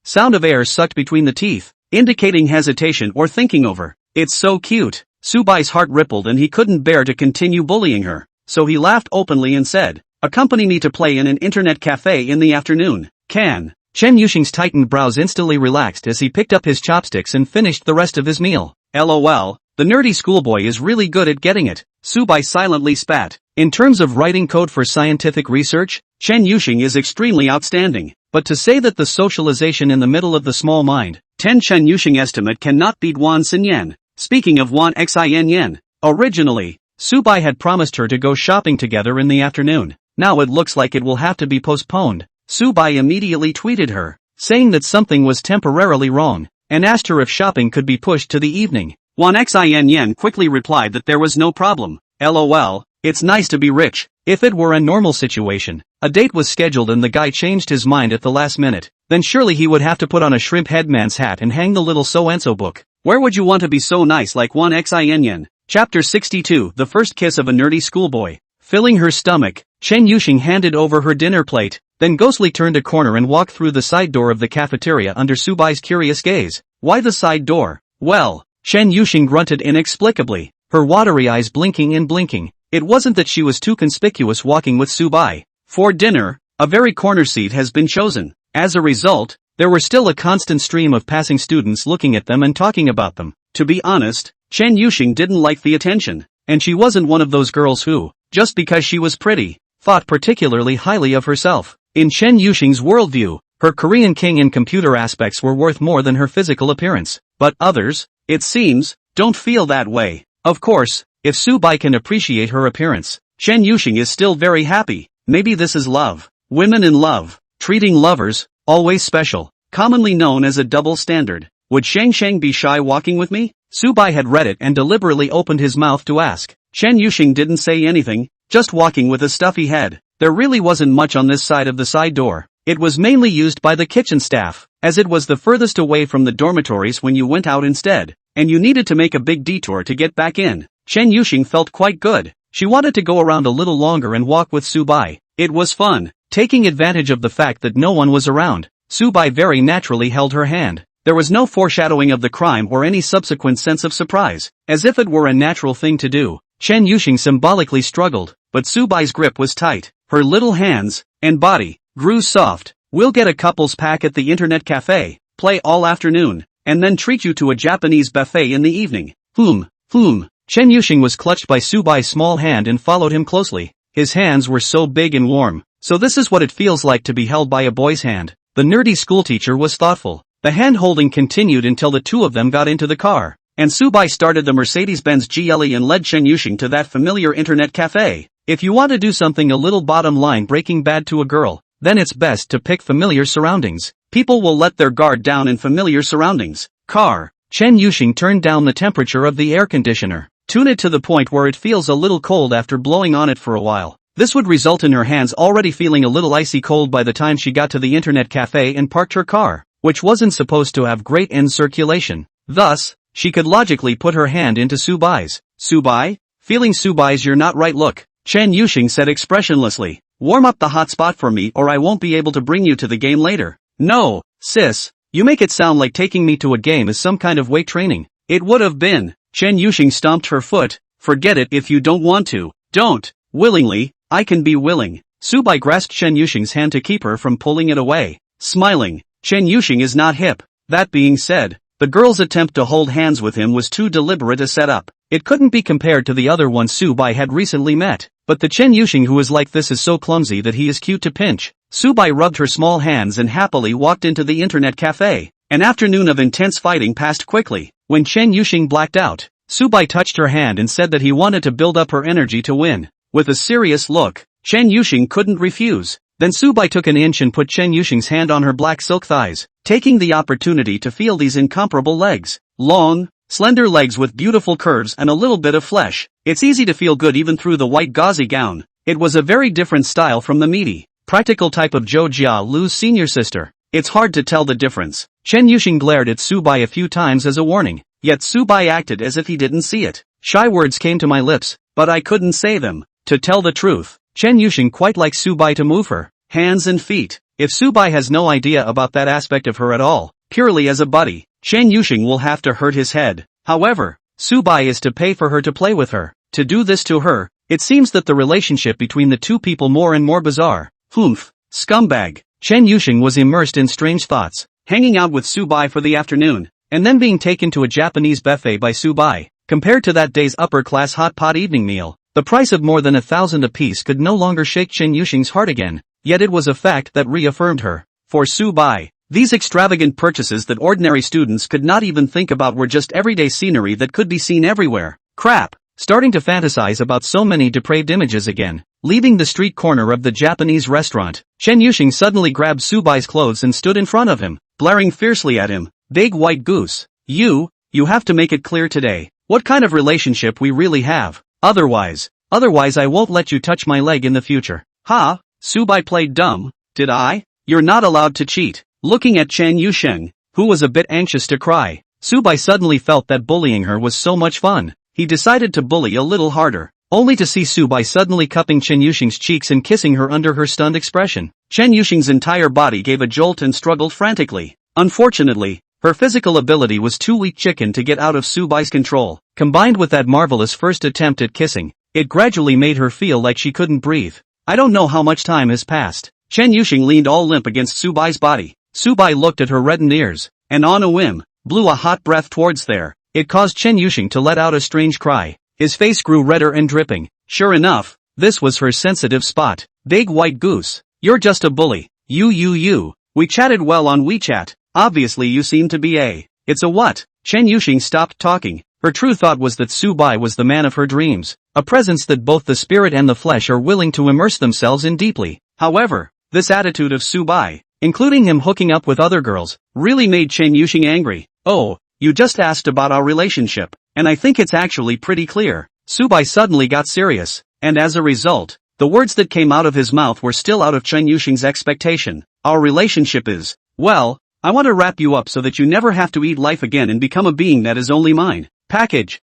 Sound of air sucked between the teeth, indicating hesitation or thinking over. It's so cute. Subai's heart rippled and he couldn't bear to continue bullying her, so he laughed openly and said, accompany me to play in an internet cafe in the afternoon. Can. Chen Yuxing's tightened brows instantly relaxed as he picked up his chopsticks and finished the rest of his meal. LOL, the nerdy schoolboy is really good at getting it. Subai silently spat. In terms of writing code for scientific research, Chen Yuxing is extremely outstanding. But to say that the socialization in the middle of the small mind, 10 Chen Yuxing estimate cannot beat Wan Xinyan. Speaking of Wan Xin, originally, Subai had promised her to go shopping together in the afternoon. Now it looks like it will have to be postponed. Subai immediately tweeted her, saying that something was temporarily wrong, and asked her if shopping could be pushed to the evening. Wan Xin quickly replied that there was no problem. LOL, it's nice to be rich. If it were a normal situation, a date was scheduled and the guy changed his mind at the last minute, then surely he would have to put on a shrimp headman's hat and hang the little so-and-so book. Where would you want to be so nice like Wan Xin? Chapter 62, The First Kiss of a Nerdy Schoolboy. Filling her stomach, Chen Yuxing handed over her dinner plate, then ghostly turned a corner and walked through the side door of the cafeteria under Subai's curious gaze. Why the side door? Well, Chen Yuxing grunted inexplicably, her watery eyes blinking and blinking. It wasn't that she was too conspicuous walking with Subai. For dinner, a very corner seat has been chosen. As a result, there were still a constant stream of passing students looking at them and talking about them. To be honest, Chen Yuxing didn't like the attention, and she wasn't one of those girls who, just because she was pretty, thought particularly highly of herself. In Chen Yuxing's worldview, her Korean king and computer aspects were worth more than her physical appearance. But others, it seems, don't feel that way. Of course, if Subai can appreciate her appearance, Chen Yuxing is still very happy. Maybe this is love. Women in love, treating lovers, always special, commonly known as a double standard. Would Shang Shang be shy walking with me? Subai had read it and deliberately opened his mouth to ask. Chen Yuxing didn't say anything, just walking with a stuffy head. There really wasn't much on this side of the side door. It was mainly used by the kitchen staff, as it was the furthest away from the dormitories when you went out instead, and you needed to make a big detour to get back in. Chen Yuxing felt quite good. She wanted to go around a little longer and walk with Subai. It was fun. Taking advantage of the fact that no one was around, Subai very naturally held her hand. There was no foreshadowing of the crime or any subsequent sense of surprise, as if it were a natural thing to do. Chen Yuxing symbolically struggled, but Subai's grip was tight. Her little hands and body grew soft. We'll get a couples pack at the internet cafe, play all afternoon, and then treat you to a Japanese buffet in the evening. Chen Yuxing was clutched by Subai's small hand and followed him closely. His hands were so big and warm. So this is what it feels like to be held by a boy's hand. The nerdy schoolteacher was thoughtful. The hand-holding continued until the two of them got into the car, and Subai started the Mercedes-Benz GLE and led Chen Yuxing to that familiar internet cafe. If you want to do something a little bottom line breaking bad to a girl, then it's best to pick familiar surroundings. People will let their guard down in familiar surroundings. Car. Chen Yuxing turned down the temperature of the air conditioner. Tune it to the point where it feels a little cold after blowing on it for a while. This would result in her hands already feeling a little icy cold by the time she got to the internet cafe and parked her car, which wasn't supposed to have great end circulation. Thus, she could logically put her hand into Subai's. Subai? Feeling Subai's "you're not right" look, Chen Yuxing said expressionlessly. Warm up the hot spot for me or I won't be able to bring you to the game later. No, sis, you make it sound like taking me to a game is some kind of weight training. It would have been. Chen Yuxing stomped her foot. Forget it if you don't want to. Don't. Willingly, I can be willing. Subai grasped Chen Yuxing's hand to keep her from pulling it away. Smiling, Chen Yuxing is not hip. That being said, the girl's attempt to hold hands with him was too deliberate a setup. It couldn't be compared to the other one Subai had recently met. But the Chen Yuxing who is like this is so clumsy that he is cute to pinch. Subai rubbed her small hands and happily walked into the internet cafe. An afternoon of intense fighting passed quickly. When Chen Yuxing blacked out, Subai touched her hand and said that he wanted to build up her energy to win. With a serious look, Chen Yuxing couldn't refuse. Then Subai took an inch and put Chen Yuxing's hand on her black silk thighs, taking the opportunity to feel these incomparable legs. Long, slender legs with beautiful curves and a little bit of flesh. It's easy to feel good even through the white gauzy gown. It was a very different style from the meaty, practical type of Zhou Jia Lu's senior sister. It's hard to tell the difference. Chen Yuxing glared at Subai a few times as a warning, yet Subai acted as if he didn't see it. Shy words came to my lips, but I couldn't say them. To tell the truth, Chen Yuxing quite likes Subai to move her hands and feet. If Subai has no idea about that aspect of her at all, purely as a buddy, Chen Yuxing will have to hurt his head. However, Subai is to pay for her to play with her. To do this to her, it seems that the relationship between the two people more and more bizarre. Humph, scumbag. Chen Yuxing was immersed in strange thoughts, hanging out with Subai for the afternoon, and then being taken to a Japanese buffet by Subai. Compared to that day's upper-class hot pot evening meal, the price of more than 1,000 apiece could no longer shake Chen Yuxing's heart again, yet it was a fact that reaffirmed her. For Subai, these extravagant purchases that ordinary students could not even think about were just everyday scenery that could be seen everywhere. Crap. Starting to fantasize about so many depraved images again. Leaving the street corner of the Japanese restaurant, Chen Yuxing suddenly grabbed Subai's clothes and stood in front of him, blaring fiercely at him. Big white goose. You have to make it clear today what kind of relationship we really have. Otherwise I won't let you touch my leg in the future. Ha? Subai played dumb. Did I? You're not allowed to cheat. Looking at Chen Yuxing, who was a bit anxious to cry, Subai suddenly felt that bullying her was so much fun. He decided to bully a little harder, only to see Subai suddenly cupping Chen Yuxing's cheeks and kissing her under her stunned expression. Chen Yuxing's entire body gave a jolt and struggled frantically. Unfortunately, her physical ability was too weak chicken to get out of Subai's control. Combined with that marvelous first attempt at kissing, it gradually made her feel like she couldn't breathe. I don't know how much time has passed. Chen Yuxing leaned all limp against Subai's body. Subai looked at her reddened ears, and on a whim, blew a hot breath towards there. It caused Chen Yuxing to let out a strange cry. His face grew redder and dripping. Sure enough, this was her sensitive spot. Big white goose. You're just a bully. You. We chatted well on WeChat. Obviously you seem to be a. It's a what? Chen Yuxing stopped talking. Her true thought was that Subai was the man of her dreams. A presence that both the spirit and the flesh are willing to immerse themselves in deeply. However, this attitude of Subai, including him hooking up with other girls, really made Chen Yuxing angry. Oh, you just asked about our relationship, and I think it's actually pretty clear. Subai suddenly got serious, and as a result, the words that came out of his mouth were still out of Chen Yuxing's expectation. Our relationship is, well, I want to wrap you up so that you never have to eat life again and become a being that is only mine. Package?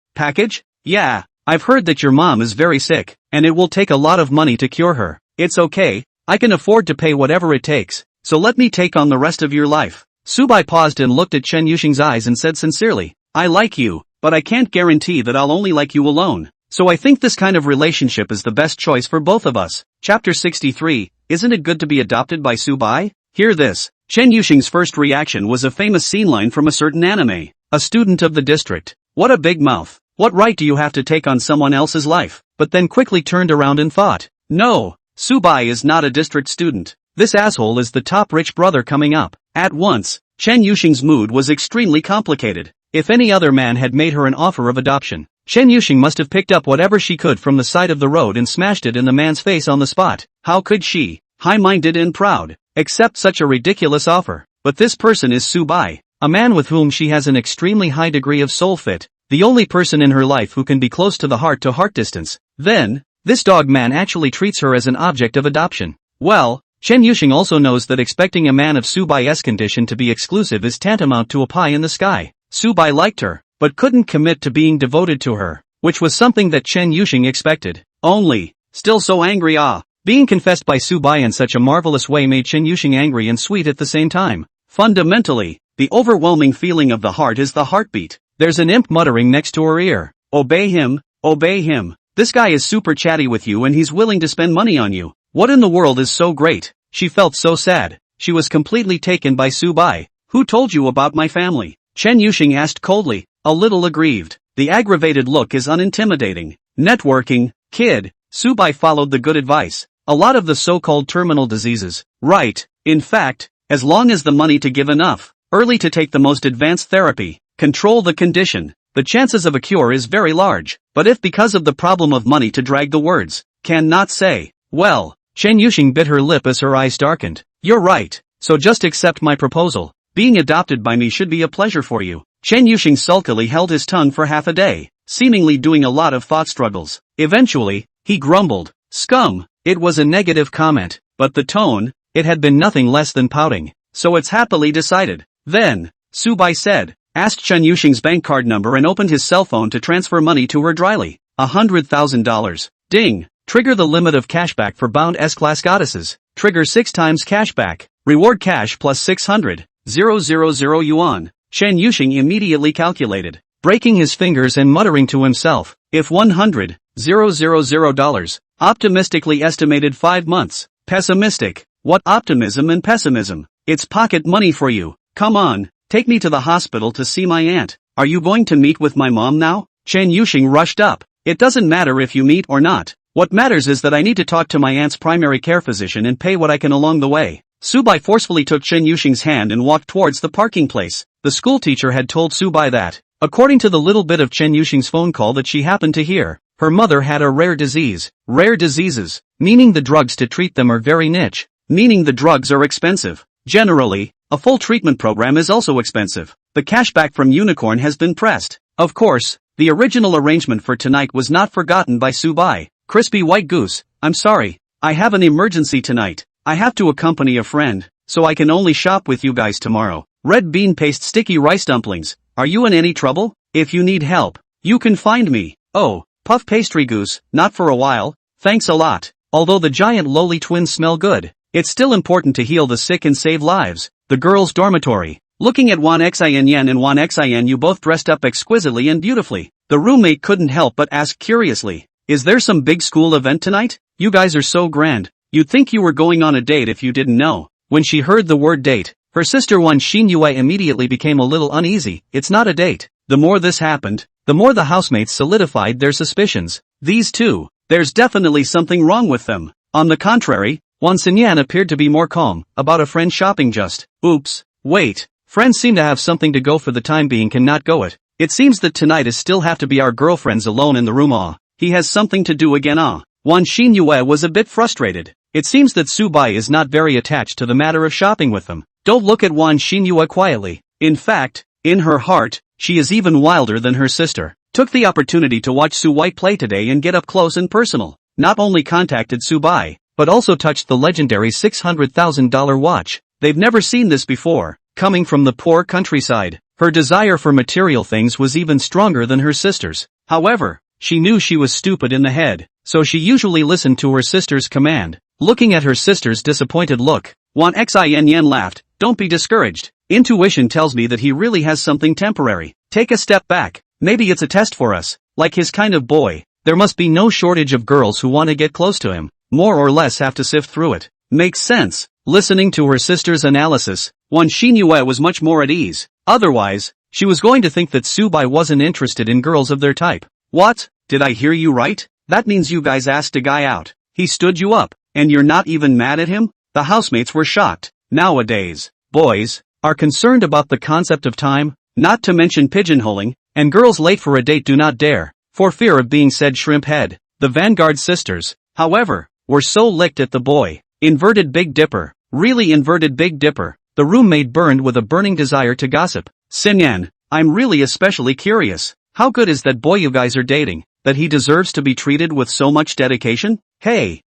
Yeah, I've heard that your mom is very sick, and it will take a lot of money to cure her. It's okay, I can afford to pay whatever it takes, so let me take on the rest of your life. Subai paused and looked at Chen Yuxing's eyes and said sincerely, I like you, but I can't guarantee that I'll only like you alone. So I think this kind of relationship is the best choice for both of us. Chapter 63, Isn't it good to be adopted by Subai? Hear this. Chen Yuxing's first reaction was a famous scene line from a certain anime. A student of the district. What a big mouth. What right do you have to take on someone else's life? But then quickly turned around and thought, no, Subai is not a district student. This asshole is the top rich brother coming up. At once, Chen Yuxing's mood was extremely complicated. If any other man had made her an offer of adoption, Chen Yuxing must have picked up whatever she could from the side of the road and smashed it in the man's face on the spot. How could she, high-minded and proud, accept such a ridiculous offer? But this person is Subai, a man with whom she has an extremely high degree of soul fit, the only person in her life who can be close to the heart-to-heart distance. Then, this dog man actually treats her as an object of adoption. Well, Chen Yuxing also knows that expecting a man of Subai's condition to be exclusive is tantamount to a pie in the sky. Subai liked her, but couldn't commit to being devoted to her, which was something that Chen Yuxing expected. Only, Still so angry Being confessed by Subai in such a marvelous way made Chen Yuxing angry and sweet at the same time. Fundamentally, the overwhelming feeling of the heart is the heartbeat. There's an imp muttering next to her ear. Obey him, obey him. This guy is super chatty with you and he's willing to spend money on you. What in the world is so great? She felt so sad. She was completely taken by Subai. Who told you about my family? Chen Yuxing asked coldly, a little aggrieved. The aggravated look is unintimidating. Networking, kid. Subai followed the good advice. A lot of the so-called terminal diseases. Right. In fact, as long as the money to give enough. Early to take the most advanced therapy. Control the condition. The chances of a cure is very large. But if because of the problem of money to drag the words. Cannot say. Well. Chen Yuxing bit her lip as her eyes darkened. You're right. So just accept my proposal. Being adopted by me should be a pleasure for you. Chen Yuxing sulkily held his tongue for half a day, seemingly doing a lot of thought struggles. Eventually, he grumbled. Scum. It was a negative comment, but the tone, it had been nothing less than pouting. So it's happily decided. Then, Subai said, asked Chen Yuxing's bank card number and opened his cell phone to transfer money to her dryly. $100,000. Ding. Trigger the limit of cashback for bound S-class goddesses. Trigger 6 times cashback. Reward cash plus 600,000 yuan. Chen Yuxing immediately calculated, breaking his fingers and muttering to himself, if $100,000. Optimistically estimated 5 months. Pessimistic. What optimism and pessimism? It's pocket money for you. Come on, take me to the hospital to see my aunt. Are you going to meet with my mom now? Chen Yuxing rushed up. It doesn't matter if you meet or not. What matters is that I need to talk to my aunt's primary care physician and pay what I can along the way. Subai forcefully took Chen Yuxing's hand and walked towards the parking place. The schoolteacher had told Subai that, according to the little bit of Chen Yuxing's phone call that she happened to hear, her mother had a rare disease. Rare diseases, meaning the drugs to treat them are very niche, meaning the drugs are expensive. Generally, a full treatment program is also expensive. The cashback from Unicorn has been pressed. Of course, the original arrangement for tonight was not forgotten by Subai. Crispy white goose, I'm sorry. I have an emergency tonight. I have to accompany a friend, so I can only shop with you guys tomorrow. Red bean paste sticky rice dumplings. Are you in any trouble? If you need help, you can find me. Oh, puff pastry goose, not for a while. Thanks a lot. Although the giant lowly twins smell good, it's still important to heal the sick and save lives. The girls' dormitory. Looking at Wan Xin Yan and Wan Xin, you both dressed up exquisitely and beautifully. The roommate couldn't help but ask curiously, is there some big school event tonight? You guys are so grand. You'd think you were going on a date if you didn't know. When she heard the word date, her sister Wan Xinyue immediately became a little uneasy. It's not a date. The more this happened, the more the housemates solidified their suspicions. These two, there's definitely something wrong with them. On the contrary, Wan Xinyan appeared to be more calm, about a friend shopping just. Oops, wait. Friends seem to have something to go for the time being cannot go it. It seems that tonight is still have to be our girlfriends alone in the room He has something to do again Wan Xinyue was a bit frustrated. It seems that Subai is not very attached to the matter of shopping with them. Don't look at Wan Xinyue quietly. In fact, in her heart, she is even wilder than her sister. Took the opportunity to watch Su White play today and get up close and personal. Not only contacted Subai, but also touched the legendary $600,000 watch. They've never seen this before. Coming from the poor countryside, her desire for material things was even stronger than her sister's. However, she knew she was stupid in the head, so she usually listened to her sister's command. Looking at her sister's disappointed look, Wan Xin laughed. Don't be discouraged. Intuition tells me that he really has something temporary. Take a step back. Maybe it's a test for us. Like his kind of boy, there must be no shortage of girls who want to get close to him. More or less have to sift through it. Makes sense. Listening to her sister's analysis, Wan Xinyue was much more at ease. Otherwise, she was going to think that Subai wasn't interested in girls of their type. What? Did I hear you right? That means you guys asked a guy out. He stood you up, and you're not even mad at him? The housemates were shocked. Nowadays, boys are concerned about the concept of time, not to mention pigeonholing, and girls late for a date do not dare, for fear of being said shrimp head. The Vanguard sisters, however, were so licked at the boy. Inverted Big Dipper. Really inverted Big Dipper. The roommate burned with a burning desire to gossip. Xinyan, I'm really especially curious. How good is that boy you guys are dating, that he deserves to be treated with so much dedication? Hey,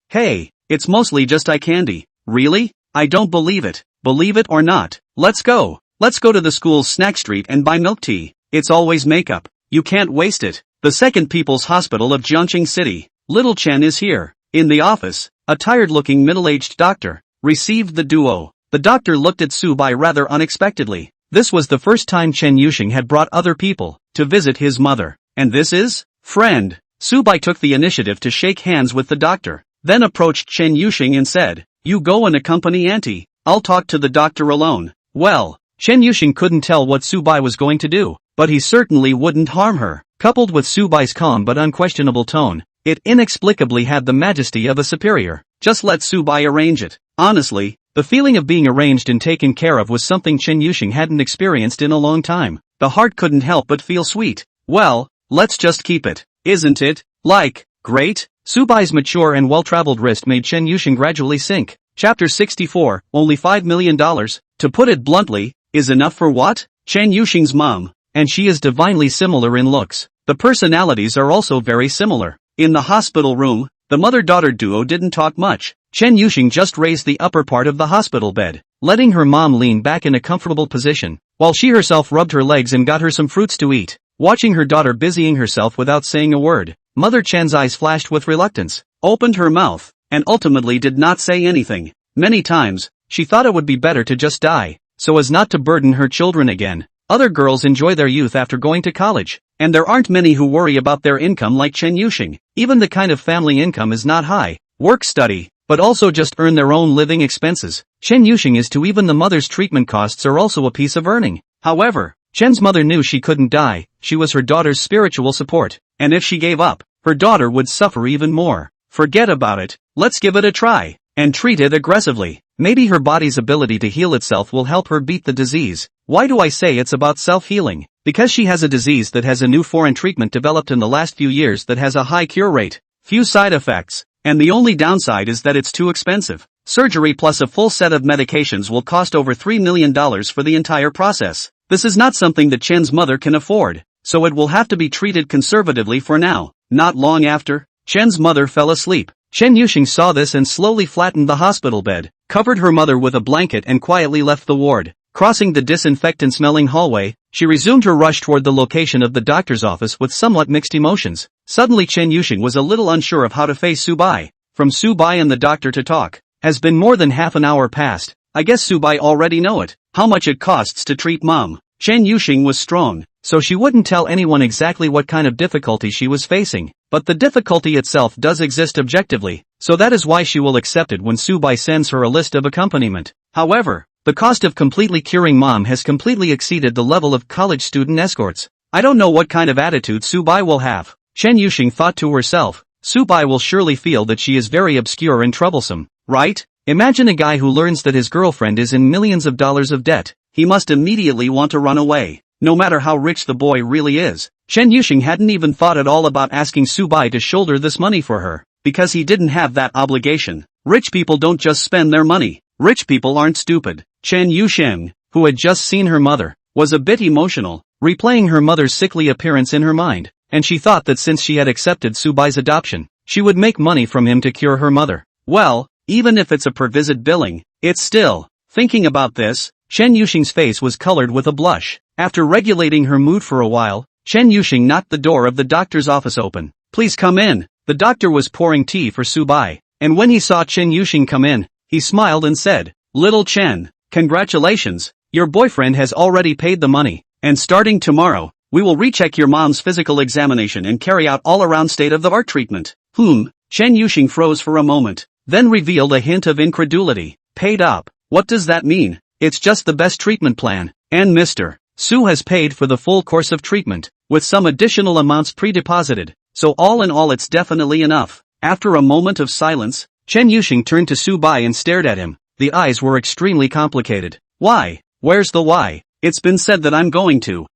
it's mostly just eye candy. Really? I don't believe it. Believe it or not. Let's go. Let's go to the school's snack street and buy milk tea. It's always makeup. You can't waste it. The Second People's Hospital of Jiangxing City. Little Chen is here. In the office, a tired-looking middle-aged doctor received the duo. The doctor looked at Subai rather unexpectedly. This was the first time Chen Yuxing had brought other people to visit his mother. And this is? Friend. Subai took the initiative to shake hands with the doctor, then approached Chen Yuxing and said, "You go and accompany auntie. I'll talk to the doctor alone." Well, Chen Yuxing couldn't tell what Subai was going to do, but he certainly wouldn't harm her. Coupled with Subai's calm but unquestionable tone, it inexplicably had the majesty of a superior. Just let Subai arrange it. Honestly, the feeling of being arranged and taken care of was something Chen Yuxing hadn't experienced in a long time. The heart couldn't help but feel sweet. Well, let's just keep it, isn't it? Like, great? Subai's mature and well-traveled wrist made Chen Yuxing gradually sink. Chapter 64, only $5 million, to put it bluntly, is enough for what? Chen Yuxing's mom, and she is divinely similar in looks. The personalities are also very similar. In the hospital room, the mother-daughter duo didn't talk much. Chen Yuxing just raised the upper part of the hospital bed, letting her mom lean back in a comfortable position, while she herself rubbed her legs and got her some fruits to eat. Watching her daughter busying herself without saying a word, Mother Chen's eyes flashed with reluctance, opened her mouth, and ultimately did not say anything. Many times, she thought it would be better to just die, so as not to burden her children again. Other girls enjoy their youth after going to college, and there aren't many who worry about their income like Chen Yuxing. Even the kind of family income is not high. Work, study, but also just earn their own living expenses. Chen Yuxing is to even the mother's treatment costs are also a piece of earning. However, Chen's mother knew she couldn't die. She was her daughter's spiritual support, and if she gave up, her daughter would suffer even more. Forget about it, let's give it a try, and treat it aggressively. Maybe her body's ability to heal itself will help her beat the disease. Why do I say it's about self-healing? Because she has a disease that has a new foreign treatment developed in the last few years that has a high cure rate, few side effects, and the only downside is that it's too expensive. Surgery plus a full set of medications will cost over $3 million for the entire process. This is not something that Chen's mother can afford, so it will have to be treated conservatively for now. Not long after, Chen's mother fell asleep. Chen Yuxing saw this and slowly flattened the hospital bed, covered her mother with a blanket and quietly left the ward. Crossing the disinfectant-smelling hallway, she resumed her rush toward the location of the doctor's office with somewhat mixed emotions. Suddenly Chen Yuxing was a little unsure of how to face Subai. From Subai and the doctor to talk. Has been more than half an hour past. I guess Subai already know it. How much it costs to treat mom. Chen Yuxing was strong, so she wouldn't tell anyone exactly what kind of difficulty she was facing. But the difficulty itself does exist objectively, so that is why she will accept it when Subai sends her a list of accompaniment. However, the cost of completely curing mom has completely exceeded the level of college student escorts. I don't know what kind of attitude Subai will have. Chen Yuxing thought to herself, Subai will surely feel that she is very obscure and troublesome, right? Imagine a guy who learns that his girlfriend is in millions of dollars of debt. He must immediately want to run away, no matter how rich the boy really is. Chen Yuxing hadn't even thought at all about asking Subai to shoulder this money for her, because he didn't have that obligation. Rich people don't just spend their money. Rich people aren't stupid. Chen Yuxing, who had just seen her mother, was a bit emotional, replaying her mother's sickly appearance in her mind, and she thought that since she had accepted Subai's adoption, she would make money from him to cure her mother. Well, even if it's a per visit billing, it's still. Thinking about this, Chen Yuxing's face was colored with a blush. After regulating her mood for a while, Chen Yuxing knocked the door of the doctor's office open. Please come in. The doctor was pouring tea for Subai, and when he saw Chen Yuxing come in, he smiled and said, Little Chen, congratulations, your boyfriend has already paid the money, and starting tomorrow, we will recheck your mom's physical examination and carry out all-around state-of-the-art treatment. Chen Yuxing froze for a moment, then revealed a hint of incredulity. Paid up? What does that mean? It's just the best treatment plan, and Mr. Su has paid for the full course of treatment, with some additional amounts pre-deposited, so all in all it's definitely enough. After a moment of silence, Chen Yuxing turned to Subai and stared at him. The eyes were extremely complicated. Why? Where's the why? It's been said that I'm going to.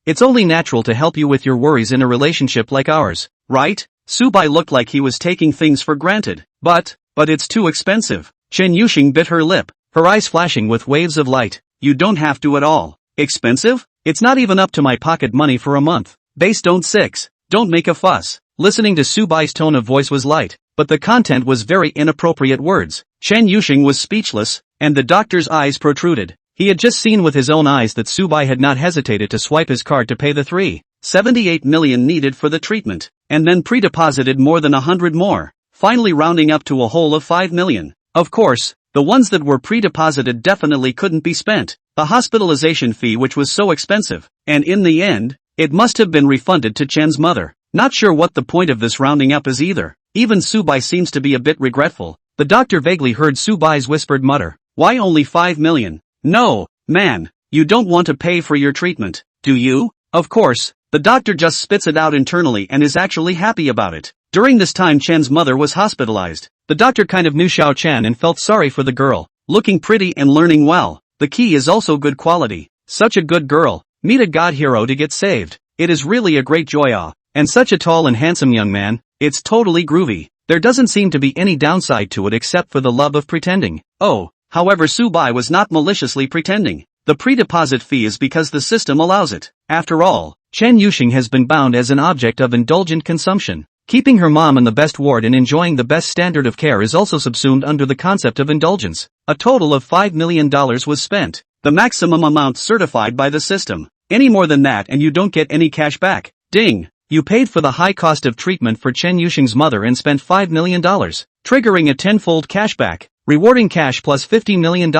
It's only natural to help you with your worries in a relationship like ours, right? Subai looked like he was taking things for granted. But it's too expensive. Chen Yuxing bit her lip, her eyes flashing with waves of light. You don't have to at all. Expensive? It's not even up to my pocket money for a month. Base don't 6. Don't make a fuss. Listening to Subai's tone of voice was light, but the content was very inappropriate words. Chen Yuxing was speechless, and the doctor's eyes protruded. He had just seen with his own eyes that Subai had not hesitated to swipe his card to pay the $3.78 million needed for the treatment, and then pre-deposited more than 100 more. finally rounding up to a whole of 5 million. Of course, the ones that were pre-deposited definitely couldn't be spent. The hospitalization fee, which was so expensive, and in the end, it must have been refunded to Chen's mother. Not sure what the point of this rounding up is either. Even Subai seems to be a bit regretful. The doctor vaguely heard Subai's whispered mutter. Why only 5 million? No, man, you don't want to pay for your treatment, do you? Of course, the doctor just spits it out internally and is actually happy about it. During this time Chen's mother was hospitalized. The doctor kind of knew Xiao Chen and felt sorry for the girl. Looking pretty and learning well. The key is also good quality. Such a good girl. Meet a god hero to get saved. It is really a great joy. And such a tall and handsome young man. It's totally groovy. There doesn't seem to be any downside to it except for the love of pretending. Oh, however, Subai was not maliciously pretending. The pre-deposit fee is because the system allows it. After all, Chen Yuxing has been bound as an object of indulgent consumption. Keeping her mom in the best ward and enjoying the best standard of care is also subsumed under the concept of indulgence. A total of $5 million was spent. The maximum amount certified by the system. Any more than that and you don't get any cash back. Ding! You paid for the high cost of treatment for Chen Yuxing's mother and spent $5 million, triggering a tenfold cashback, rewarding cash plus $50 million.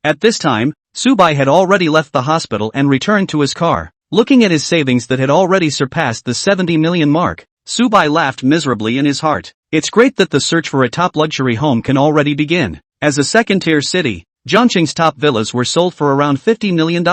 At this time, Subai had already left the hospital and returned to his car. Looking at his savings that had already surpassed the 70 million mark, Subai laughed miserably in his heart. It's great that the search for a top luxury home can already begin. As a second-tier city, Zhongqing's top villas were sold for around $50 million.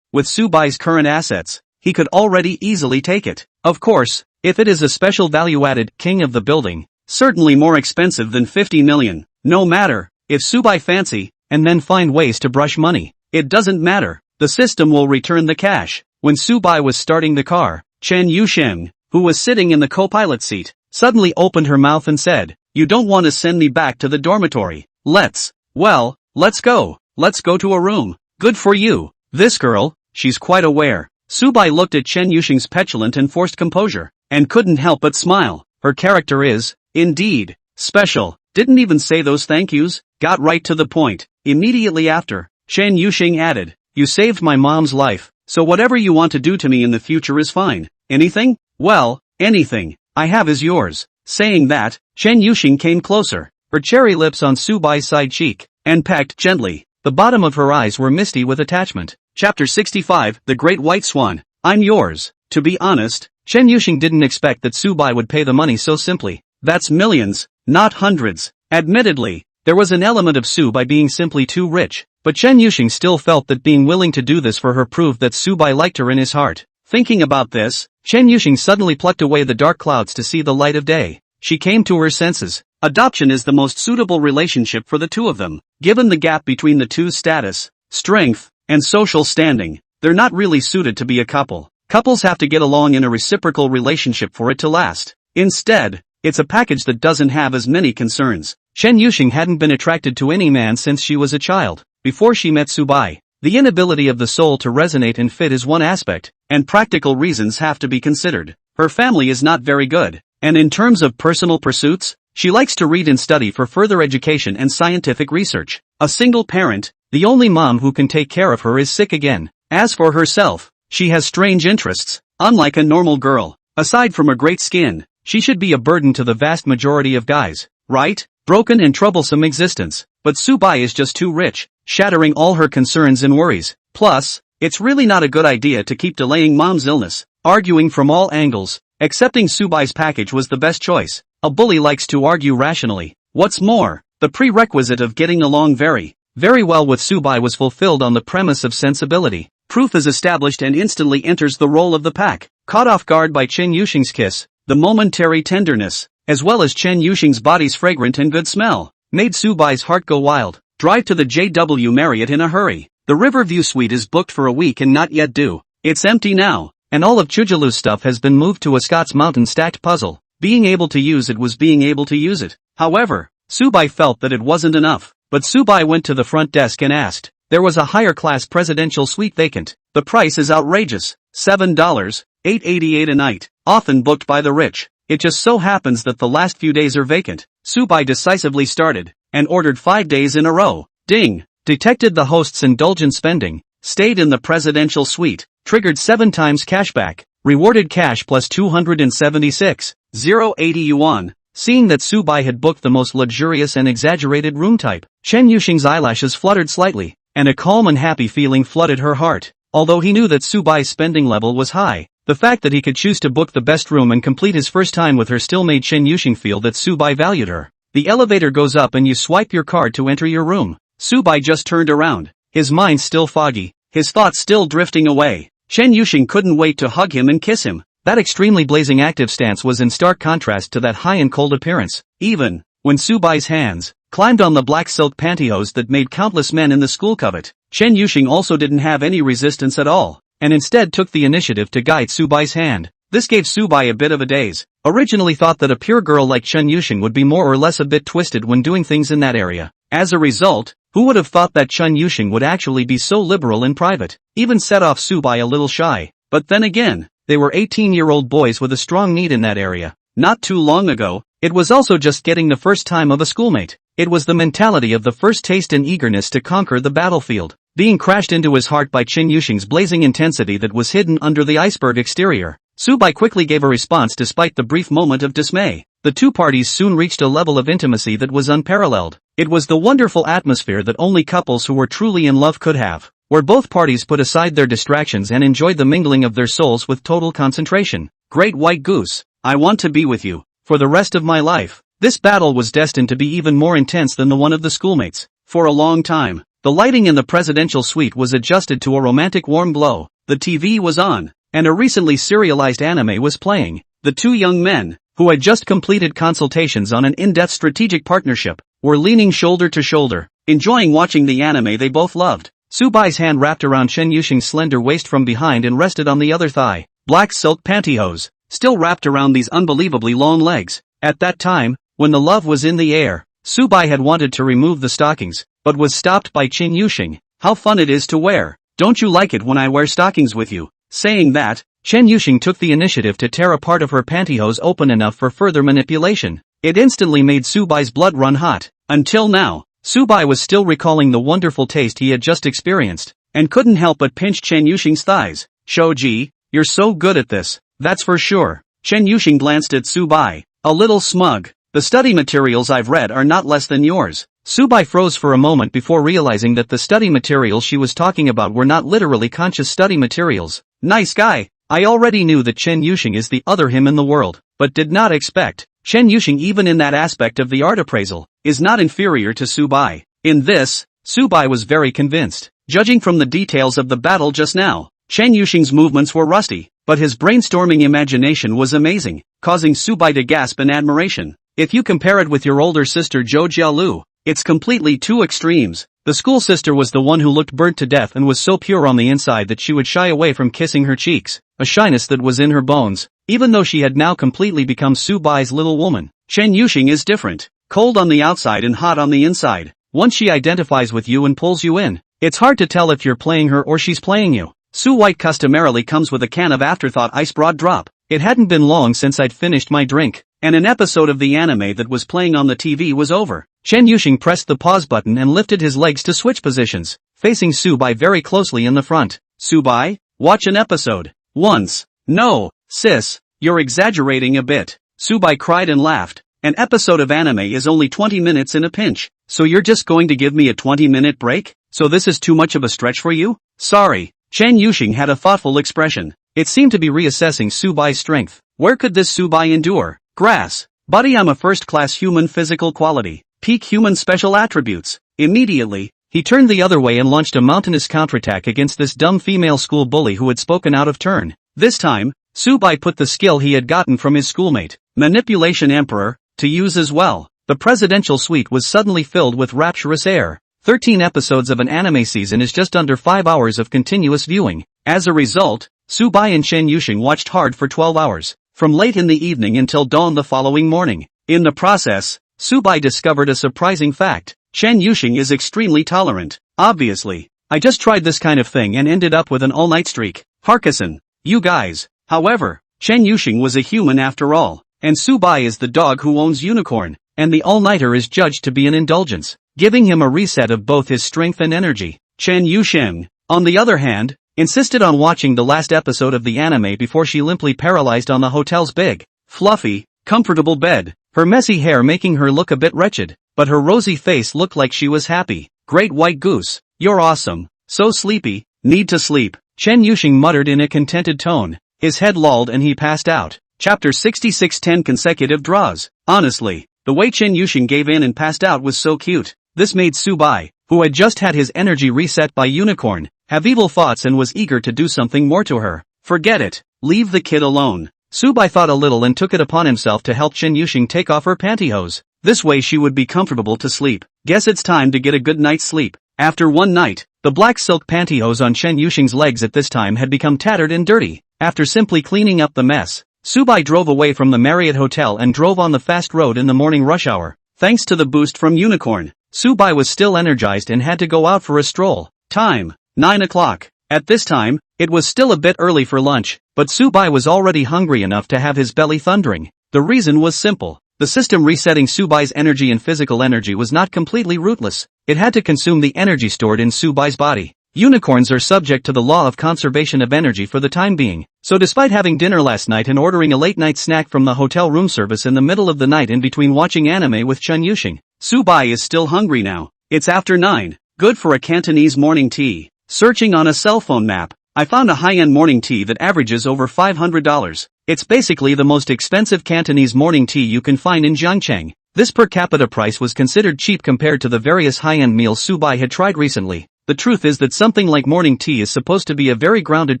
With Subai's current assets, he could already easily take it. Of course, if it is a special value-added king of the building, certainly more expensive than 50 million. No matter, if Subai fancy, and then find ways to brush money, it doesn't matter. The system will return the cash. When Subai was starting the car, Chen Yuxing, who was sitting in the co-pilot seat, suddenly opened her mouth and said, "You don't want to send me back to the dormitory. Let's go. Let's go to a room. Good for you. This girl, she's quite aware." Subai looked at Chen Yuxing's petulant and forced composure, and couldn't help but smile. Her character is, indeed, special. Didn't even say those thank yous, got right to the point. Immediately after, Chen Yuxing added, "You saved my mom's life, so whatever you want to do to me in the future is fine. Anything? Well, anything I have is yours." Saying that, Chen Yuxing came closer, her cherry lips on Subai's side cheek, and pecked gently. The bottom of her eyes were misty with attachment. Chapter 65, The Great White Swan. I'm yours. To be honest, Chen Yuxing didn't expect that Subai would pay the money so simply. That's millions, not hundreds. Admittedly, there was an element of Subai being simply too rich, but Chen Yuxing still felt that being willing to do this for her proved that Subai liked her in his heart. Thinking about this, Chen Yuxing suddenly plucked away the dark clouds to see the light of day. She came to her senses. Adoption is the most suitable relationship for the two of them. Given the gap between the two's status, strength, and social standing, they're not really suited to be a couple. Couples have to get along in a reciprocal relationship for it to last. Instead, it's a package that doesn't have as many concerns. Chen Yuxing hadn't been attracted to any man since she was a child. Before she met Subai, the inability of the soul to resonate and fit is one aspect, and practical reasons have to be considered. Her family is not very good, and in terms of personal pursuits, she likes to read and study for further education and scientific research. A single parent, the only mom who can take care of her is sick again. As for herself, she has strange interests. Unlike a normal girl, aside from her great skin, she should be a burden to the vast majority of guys, right? Broken and troublesome existence. But Subai is just too rich, shattering all her concerns and worries. Plus, it's really not a good idea to keep delaying mom's illness. Arguing from all angles, accepting Subai's package was the best choice. A bully likes to argue rationally. What's more, the prerequisite of getting along very well with Subai was fulfilled on the premise of sensibility. Proof is established and instantly enters the role of the pack. Caught off guard by Chen Yuxing's kiss, the momentary tenderness, as well as Chen Yuxing's body's fragrant and good smell, made Subai's heart go wild. Drive to the JW Marriott in a hurry. The Riverview suite is booked for a week and not yet due. It's empty now, and all of Chujalu's stuff has been moved to a Scots Mountain stacked puzzle. Being able to use it was being able to use it. However, Subai felt that it wasn't enough. But Subai went to the front desk and asked. There was a higher-class presidential suite vacant. The price is outrageous. $7, $8.88 a night, often booked by the rich. It just so happens that the last few days are vacant. Subai decisively started, and ordered 5 days in a row. Ding! Detected the host's indulgent spending, stayed in the presidential suite, triggered 7 times cashback, rewarded cash plus 276,080 yuan, seeing that Subai had booked the most luxurious and exaggerated room type. Chen Yuxing's eyelashes fluttered slightly, and a calm and happy feeling flooded her heart. Although he knew that Subai's spending level was high, the fact that he could choose to book the best room and complete his first time with her still made Chen Yuxing feel that Subai valued her. The elevator goes up and you swipe your card to enter your room. Subai just turned around, his mind still foggy, his thoughts still drifting away. Chen Yuxing couldn't wait to hug him and kiss him. That extremely blazing active stance was in stark contrast to that high and cold appearance. Even when Subai's hands climbed on the black silk pantyhose that made countless men in the school covet, Chen Yuxing also didn't have any resistance at all, and instead took the initiative to guide Subai's hand. This gave Subai a bit of a daze. Originally thought that a pure girl like Chen Yuxing would be more or less a bit twisted when doing things in that area. As a result, who would have thought that Chen Yuxing would actually be so liberal in private? Even set off Subai a little shy. But then again, they were 18-year-old boys with a strong need in that area. Not too long ago, it was also just getting the first time of a schoolmate. It was the mentality of the first taste and eagerness to conquer the battlefield, being crashed into his heart by Chen Yuxing's blazing intensity that was hidden under the iceberg exterior. Subai quickly gave a response despite the brief moment of dismay. The two parties soon reached a level of intimacy that was unparalleled. It was the wonderful atmosphere that only couples who were truly in love could have, where both parties put aside their distractions and enjoyed the mingling of their souls with total concentration. Great white goose, I want to be with you for the rest of my life. This battle was destined to be even more intense than the one of the schoolmates. For a long time, the lighting in the presidential suite was adjusted to a romantic warm glow. The TV was on, and a recently serialized anime was playing. The two young men, who had just completed consultations on an in-depth strategic partnership, were leaning shoulder to shoulder, enjoying watching the anime they both loved. Subai's hand wrapped around Chen Yuxing's slender waist from behind and rested on the other thigh. Black silk pantyhose, still wrapped around these unbelievably long legs. At that time, when the love was in the air, Subai had wanted to remove the stockings, but was stopped by Chen Yuxing. How fun it is to wear. Don't you like it when I wear stockings with you? Saying that, Chen Yuxing took the initiative to tear a part of her pantyhose open enough for further manipulation. It instantly made Subai's blood run hot. Until now, Subai was still recalling the wonderful taste he had just experienced, and couldn't help but pinch Chen Yuxing's thighs. Shoji, you're so good at this, that's for sure. Chen Yuxing glanced at Subai, a little smug. The study materials I've read are not less than yours. Subai froze for a moment before realizing that the study materials she was talking about were not literally conscious study materials. Nice guy. I already knew that Chen Yuxing is the other him in the world, but did not expect Chen Yuxing, even in that aspect of the art appraisal, is not inferior to Subai. In this, Subai was very convinced. Judging from the details of the battle just now, Chen Yuxing's movements were rusty, but his brainstorming imagination was amazing, causing Subai to gasp in admiration. If you compare it with your older sister Zhou Jialu, it's completely two extremes. The school sister was the one who looked burnt to death and was so pure on the inside that she would shy away from kissing her cheeks, a shyness that was in her bones, even though she had now completely become Subai's little woman. Chen Yuxing is different, cold on the outside and hot on the inside. Once she identifies with you and pulls you in, it's hard to tell if you're playing her or she's playing you. Su White customarily comes with a can of afterthought ice broad drop. It hadn't been long since I'd finished my drink, and an episode of the anime that was playing on the TV was over. Chen Yuxing pressed the pause button and lifted his legs to switch positions, facing Subai very closely in the front. Subai, watch an episode. Once. No, sis, you're exaggerating a bit. Subai cried and laughed. An episode of anime is only 20 minutes in a pinch, so you're just going to give me a 20-minute break? So this is too much of a stretch for you? Sorry. Chen Yuxing had a thoughtful expression. It seemed to be reassessing Subai's strength. Where could this Subai endure? Grass. Buddy, I'm a first-class human physical quality. Peak human special attributes. Immediately, he turned the other way and launched a mountainous counterattack against this dumb female school bully who had spoken out of turn. This time, Subai put the skill he had gotten from his schoolmate, Manipulation Emperor, to use as well. The presidential suite was suddenly filled with rapturous air. 13 episodes of an anime season is just under 5 hours of continuous viewing. As a result, Subai and Chen Yuxing watched hard for 12 hours, from late in the evening until dawn the following morning. In the process, Subai discovered a surprising fact. Chen Yuxing is extremely tolerant. Obviously, I just tried this kind of thing and ended up with an all-night streak. Harkison, you guys. However, Chen Yuxing was a human after all, and Subai is the dog who owns Unicorn, and the all-nighter is judged to be an indulgence, giving him a reset of both his strength and energy. Chen Yuxing, on the other hand, insisted on watching the last episode of the anime before she limply paralyzed on the hotel's big, fluffy, comfortable bed. her messy hair making her look a bit wretched, but her rosy face looked like she was happy. Great white goose, you're awesome. So sleepy, need to sleep, Chen Yuxing muttered in a contented tone. His head lolled and he passed out. Chapter 66 10 consecutive draws. Honestly, the way Chen Yuxing gave in and passed out was so cute. This made Su Bai, who had just had his energy reset by unicorn, have evil thoughts and was eager to do something more to her. Forget it, leave the kid alone. Su Bai thought a little and took it upon himself to help Chen Yuxing take off her pantyhose. This way she would be comfortable to sleep. Guess it's time to get a good night's sleep. After one night, the black silk pantyhose on Chen Yuxing's legs at this time had become tattered and dirty. After simply cleaning up the mess, Su Bai drove away from the Marriott Hotel and drove on the fast road in the morning rush hour. Thanks to the boost from unicorn, Su Bai was still energized and had to go out for a stroll. Time, 9 o'clock. At this time, it was still a bit early for lunch, but Su Bai was already hungry enough to have his belly thundering. The reason was simple. The system resetting Su Bai's energy and physical energy was not completely rootless. It had to consume the energy stored in Su Bai's body. Unicorns are subject to the law of conservation of energy for the time being, so despite having dinner last night and ordering a late-night snack from the hotel room service in the middle of the night in between watching anime with Chen Yuxing, Su Bai is still hungry now. It's after 9. Good for a Cantonese morning tea. Searching on a cell phone map, I found a high-end morning tea that averages over $500. It's basically the most expensive Cantonese morning tea you can find in Jiangcheng. This per capita price was considered cheap compared to the various high-end meals Su Bai had tried recently. The truth is that something like morning tea is supposed to be a very grounded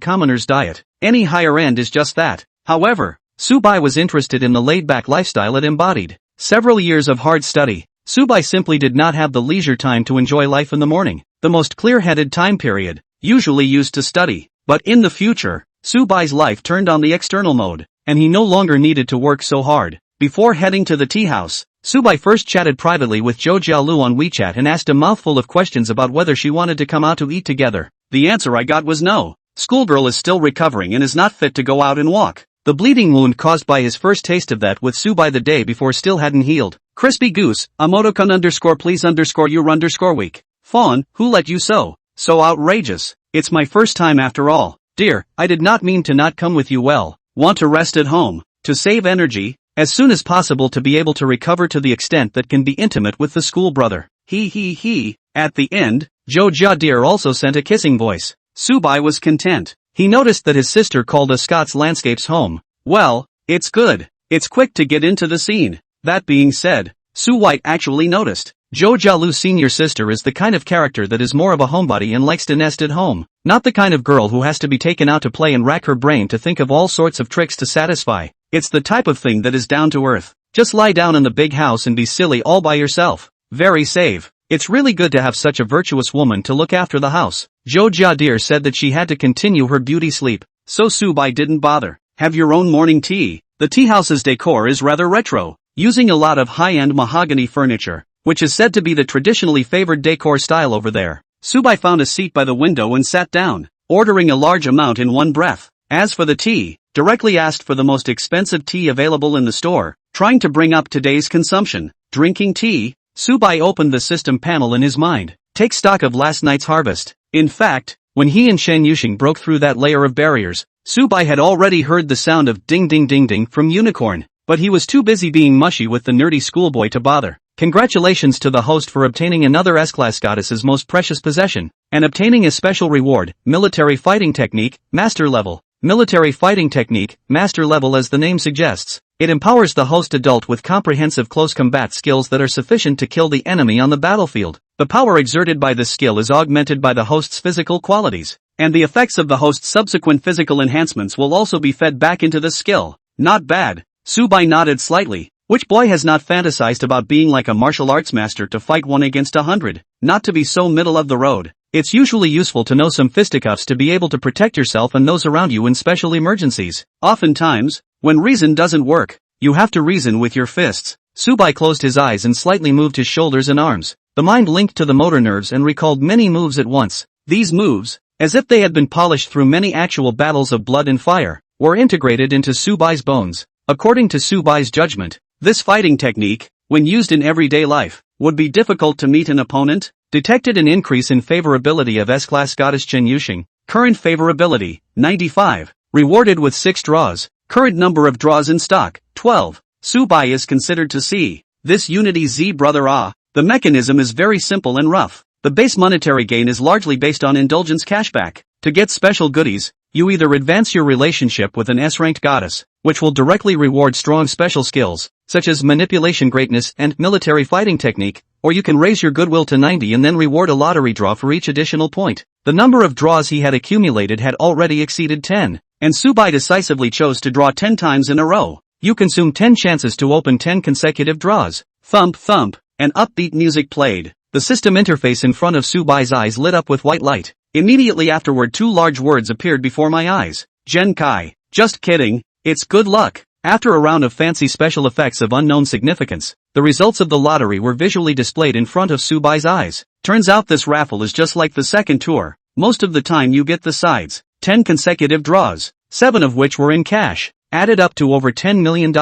commoner's diet. Any higher end is just that. However, Su Bai was interested in the laid-back lifestyle it embodied. Several years of hard study, Su Bai simply did not have the leisure time to enjoy life in the morning, the most clear-headed time period, usually used to study. But in the future, Su Bai's life turned on the external mode, and he no longer needed to work so hard. Before heading to the tea house, Su Bai first chatted privately with Zhou Jiaolu on WeChat and asked a mouthful of questions about whether she wanted to come out to eat together. The answer I got was no. Schoolgirl is still recovering and is not fit to go out and walk. The bleeding wound caused by his first taste of that with Su Bai the day before still hadn't healed. Crispy goose, emoticon_please_you're_weak. Fawn, who let you so outrageous. It's my first time after all. Dear, I did not mean to not come with you. Well, want to rest at home, to save energy, as soon as possible to be able to recover to the extent that can be intimate with the school brother. He. At the end, Zhou Jia dear also sent a kissing voice. Su Bai was content. He noticed that his sister called a Scots Landscapes home. Well, it's good. It's quick to get into the scene. That being said, Su White actually noticed. Zhou Jialu's senior sister is the kind of character that is more of a homebody and likes to nest at home. Not the kind of girl who has to be taken out to play and rack her brain to think of all sorts of tricks to satisfy. It's the type of thing that is down to earth. Just lie down in the big house and be silly all by yourself. Very safe. It's really good to have such a virtuous woman to look after the house. Zhou Jiadir said that she had to continue her beauty sleep, so Su Bai didn't bother. Have your own morning tea. The tea house's decor is rather retro, using a lot of high-end mahogany furniture, which is said to be the traditionally favored decor style over there. Su Bai found a seat by the window and sat down, ordering a large amount in one breath. As for the tea, directly asked for the most expensive tea available in the store, trying to bring up today's consumption. Drinking tea, Su Bai opened the system panel in his mind. Take stock of last night's harvest. In fact, when he and Chen Yuxing broke through that layer of barriers, Su Bai had already heard the sound of ding ding ding ding from Unicorn, but he was too busy being mushy with the nerdy schoolboy to bother. Congratulations to the host for obtaining another S-Class goddess's most precious possession, and obtaining a special reward, Military Fighting Technique, Master Level. Military Fighting Technique, Master Level as the name suggests. It empowers the host adult with comprehensive close combat skills that are sufficient to kill the enemy on the battlefield. The power exerted by this skill is augmented by the host's physical qualities, and the effects of the host's subsequent physical enhancements will also be fed back into this skill. Not bad. Su Bai nodded slightly. Which boy has not fantasized about being like a martial arts master to fight 1 against 100? Not to be so middle of the road. It's usually useful to know some fisticuffs to be able to protect yourself and those around you in special emergencies. Oftentimes, when reason doesn't work, you have to reason with your fists. Su Bai closed his eyes and slightly moved his shoulders and arms. The mind linked to the motor nerves and recalled many moves at once. These moves, as if they had been polished through many actual battles of blood and fire, were integrated into Su Bai's bones. According to Su Bai's judgment, this fighting technique, when used in everyday life, would be difficult to meet an opponent. Detected an increase in favorability of S-Class Goddess Chen Yuxing. Current favorability, 95. Rewarded with 6 draws. Current number of draws in stock, 12. Subai is considered to see this Unity Z brother The mechanism is very simple and rough. The base monetary gain is largely based on indulgence cashback. To get special goodies, you either advance your relationship with an S-ranked goddess, which will directly reward strong special skills, such as manipulation greatness and military fighting technique, or you can raise your goodwill to 90 and then reward a lottery draw for each additional point. The number of draws he had accumulated had already exceeded 10, and Subai decisively chose to draw 10 times in a row. You consume 10 chances to open 10 consecutive draws. Thump thump, and upbeat music played. The system interface in front of Subai's eyes lit up with white light. Immediately afterward 2 large words appeared before my eyes. Genkai. Just kidding, it's good luck. After a round of fancy special effects of unknown significance, the results of the lottery were visually displayed in front of Subai's eyes. Turns out this raffle is just like the second tour. Most of the time you get the sides. 10 consecutive draws, 7 of which were in cash, added up to over $10 million.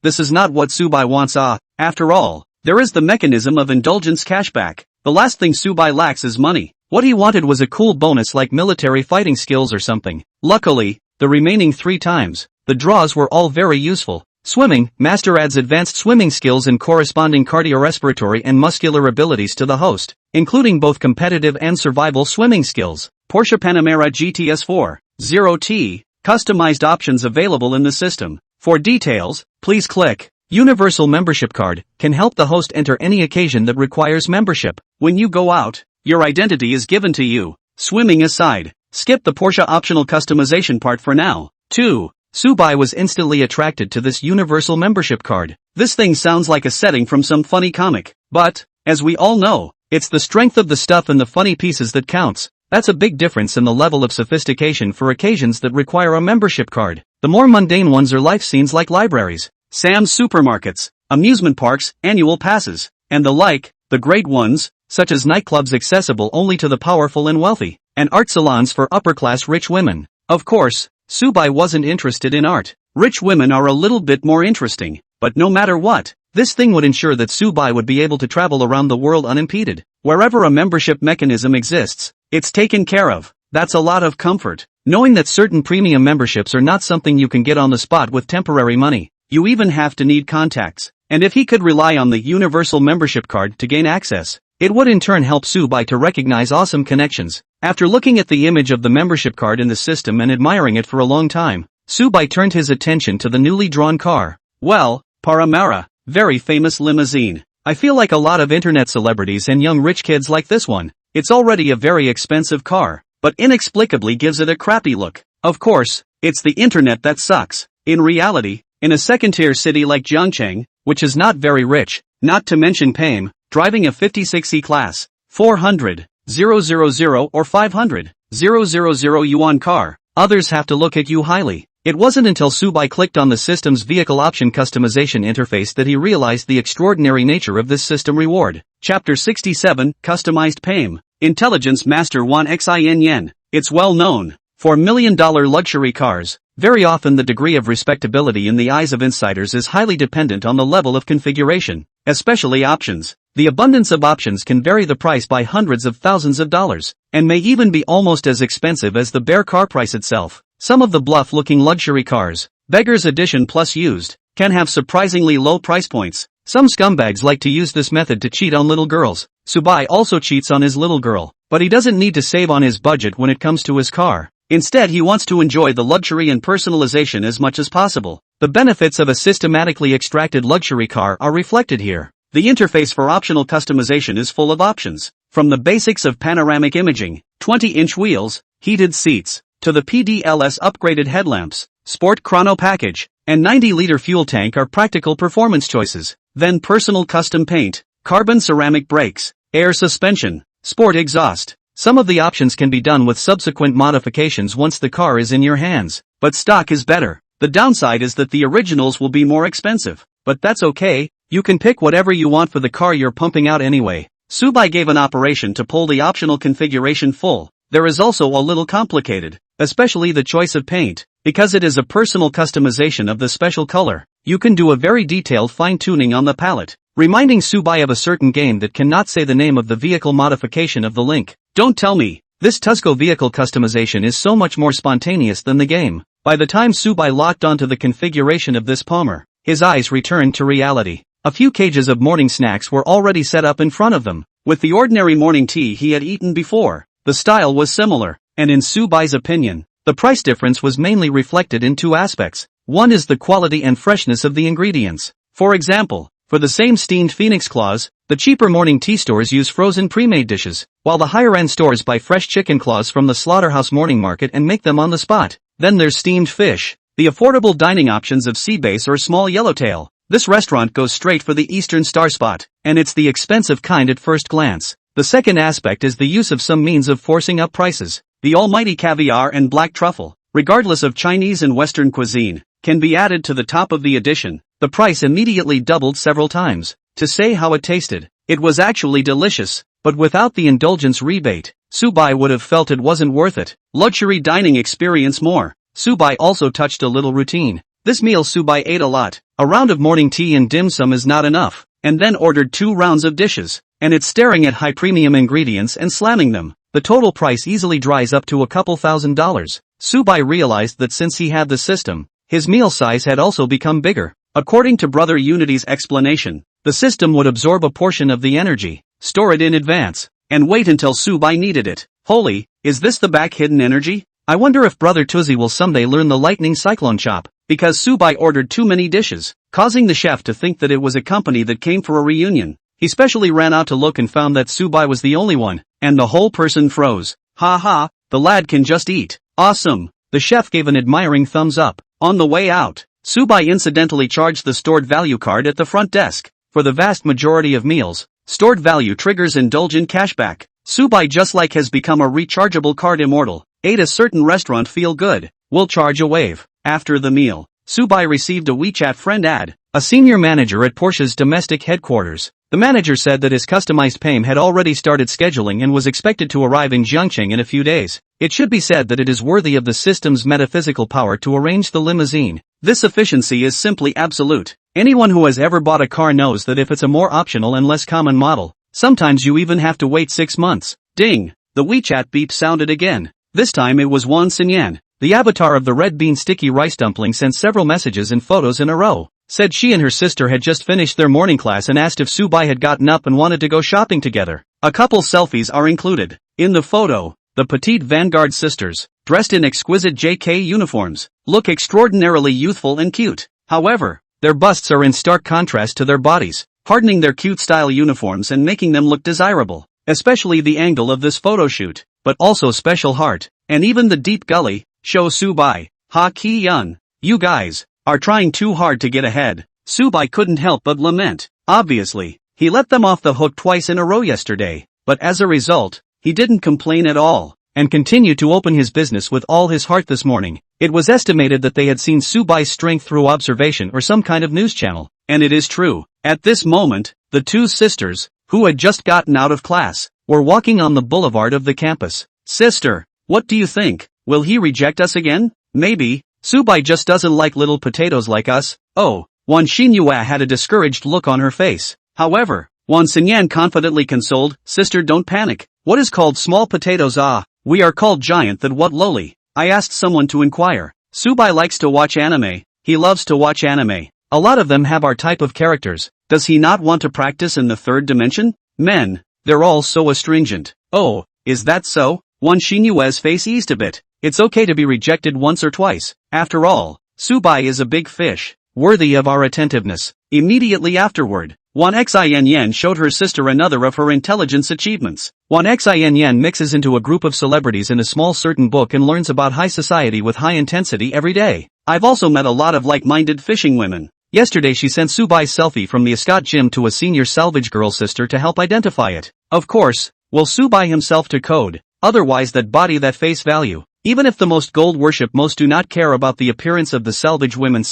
This is not what Subai wants. After all, there is the mechanism of indulgence cashback. The last thing Subai lacks is money. What he wanted was a cool bonus like military fighting skills or something. Luckily, the remaining 3 times, the draws were all very useful. Swimming, master adds advanced swimming skills and corresponding cardiorespiratory and muscular abilities to the host, including both competitive and survival swimming skills. Porsche Panamera GTS 4.0T, customized options available in the system. For details, please click. Universal membership card can help the host enter any occasion that requires membership. When you go out, your identity is given to you. Swimming aside, skip the Porsche optional customization part for now. 2. Subai was instantly attracted to this universal membership card. This thing sounds like a setting from some funny comic, but, as we all know, it's the strength of the stuff and the funny pieces that counts. That's a big difference in the level of sophistication for occasions that require a membership card. The more mundane ones are life scenes like libraries, Sam's supermarkets, amusement parks, annual passes, and the like. The great ones, such as nightclubs accessible only to the powerful and wealthy, and art salons for upper-class rich women. Of course, Subai wasn't interested in art. Rich women are a little bit more interesting, but no matter what, this thing would ensure that Subai would be able to travel around the world unimpeded. Wherever a membership mechanism exists, it's taken care of. That's a lot of comfort, knowing that certain premium memberships are not something you can get on the spot with temporary money. You even have to need contacts, and if he could rely on the universal membership card to gain access, it would in turn help Subai to recognize awesome connections. After looking at the image of the membership card in the system and admiring it for a long time, Subai turned his attention to the newly drawn car. Well, Paramara, very famous limousine. I feel like a lot of internet celebrities and young rich kids like this one. It's already a very expensive car, but inexplicably gives it a crappy look. Of course, it's the internet that sucks. In reality, in a second-tier city like Jiangcheng, which is not very rich, not to mention Pame, driving a 56E class, 400,000 or 500,000 yuan car, others have to look at you highly. It wasn't until Subai clicked on the system's vehicle option customization interface that he realized the extraordinary nature of this system reward. Chapter 67, Customized Pame. Intelligence Master 1 xin yen. It's well known. For million-dollar luxury cars, very often the degree of respectability in the eyes of insiders is highly dependent on the level of configuration, especially options. The abundance of options can vary the price by hundreds of thousands of dollars, and may even be almost as expensive as the bare car price itself. Some of the bluff-looking luxury cars, Beggar's Edition Plus used, can have surprisingly low price points. Some scumbags like to use this method to cheat on little girls. Subai also cheats on his little girl, but he doesn't need to save on his budget when it comes to his car. Instead, he wants to enjoy the luxury and personalization as much as possible. The benefits of a systematically extracted luxury car are reflected here. The interface for optional customization is full of options, from the basics of panoramic imaging, 20-inch wheels, heated seats, to the PDLS upgraded headlamps. Sport Chrono package, and 90-liter fuel tank are practical performance choices. Then personal custom paint, carbon ceramic brakes, air suspension, sport exhaust. Some of the options can be done with subsequent modifications once the car is in your hands, but stock is better. The downside is that the originals will be more expensive, but that's okay, you can pick whatever you want for the car you're pumping out anyway. Subai gave an operation to pull the optional configuration full. There is also a little complicated, especially the choice of paint, because it is a personal customization of the special color. You can do a very detailed fine-tuning on the palette, reminding Subai of a certain game that cannot say the name of the vehicle modification of the link. Don't tell me, this Tusco vehicle customization is so much more spontaneous than the game. By the time Subai locked onto the configuration of this Palmer, his eyes returned to reality. A few cages of morning snacks were already set up in front of them. With the ordinary morning tea he had eaten before, the style was similar, and in Subai's opinion, the price difference was mainly reflected in two aspects. One is the quality and freshness of the ingredients. For example, for the same steamed phoenix claws, the cheaper morning tea stores use frozen pre-made dishes, while the higher-end stores buy fresh chicken claws from the slaughterhouse morning market and make them on the spot. Then there's steamed fish, the affordable dining options of sea bass or small yellowtail. This restaurant goes straight for the Eastern Star spot, and it's the expensive kind at first glance. The second aspect is the use of some means of forcing up prices. The almighty caviar and black truffle, regardless of Chinese and Western cuisine, can be added to the top of the addition. The price immediately doubled several times. To say how it tasted, it was actually delicious, but without the indulgence rebate, Subai would have felt it wasn't worth it. Luxury dining experience more. Subai also touched a little routine. This meal Subai ate a lot. A round of morning tea and dim sum is not enough, and then ordered 2 rounds of dishes, and it's staring at high premium ingredients and slamming them. The total price easily dries up to a couple $1,000s. Subai realized that since he had the system, his meal size had also become bigger. According to Brother Unity's explanation, the system would absorb a portion of the energy, store it in advance, and wait until Subai needed it. Holy, is this the back hidden energy? I wonder if Brother Tuzi will someday learn the lightning cyclone chop, because Subai ordered too many dishes, causing the chef to think that it was a company that came for a reunion. He specially ran out to look and found that Subai was the only one, and the whole person froze. Ha ha, the lad can just eat. Awesome. The chef gave an admiring thumbs up. On the way out, Subai incidentally charged the stored value card at the front desk. For the vast majority of meals, stored value triggers indulgent cashback. Subai just like has become a rechargeable card immortal. Ate a certain restaurant feel good, will charge a wave. After the meal, Subai received a WeChat friend ad. A senior manager at Porsche's domestic headquarters. The manager said that his customized PAME had already started scheduling and was expected to arrive in Jiangqing in a few days. It should be said that it is worthy of the system's metaphysical power to arrange the limousine. This efficiency is simply absolute. Anyone who has ever bought a car knows that if it's a more optional and less common model, sometimes you even have to wait 6 months. Ding! The WeChat beep sounded again. This time it was Wan Xinyan. The avatar of the red bean sticky rice dumpling sent several messages and photos in a row. Said she and her sister had just finished their morning class and asked if Subai had gotten up and wanted to go shopping together. A couple selfies are included. In the photo, the petite Vanguard sisters, dressed in exquisite JK uniforms, look extraordinarily youthful and cute. However, their busts are in stark contrast to their bodies, hardening their cute style uniforms and making them look desirable. Especially the angle of this photo shoot, but also special heart, and even the deep gully, show Subai. Ha Ki Yun, you guys are trying too hard to get ahead. Subai couldn't help but lament. Obviously, he let them off the hook twice in a row yesterday, but as a result, he didn't complain at all, and continued to open his business with all his heart this morning. It was estimated that they had seen Subai's strength through observation or some kind of news channel, and it is true. At this moment, the two sisters, who had just gotten out of class, were walking on the boulevard of the campus. Sister, what do you think? Will he reject us again? Maybe. Subai just doesn't like little potatoes like us. Oh, Wan Xinyue had a discouraged look on her face. However, Wan Xinyan confidently consoled, sister don't panic. What is called small potatoes we are called giant that what lowly? I asked someone to inquire. Subai likes to watch anime. He loves to watch anime. A lot of them have our type of characters. Does he not want to practice in the third dimension? Men, they're all so astringent. Oh, is that so? Wan Xinyue's face eased a bit. It's okay to be rejected once or twice. After all, Subai is a big fish, worthy of our attentiveness. Immediately afterward, Wan Xinyan showed her sister another of her intelligence achievements. Wan Xinyan mixes into a group of celebrities in a small certain book and learns about high society with high intensity every day. I've also met a lot of like-minded fishing women. Yesterday she sent Subai's selfie from the Escot gym to a senior salvage girl sister to help identify it. Of course, will Subai himself to code, otherwise that body that face value. Even if the most gold worship most do not care about the appearance of the salvage women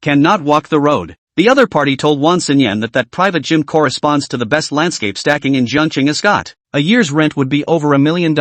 cannot walk the road. The other party told Wan Xinyan that private gym corresponds to the best landscape stacking in Jiangqing Escot. A year's rent would be over $1 million,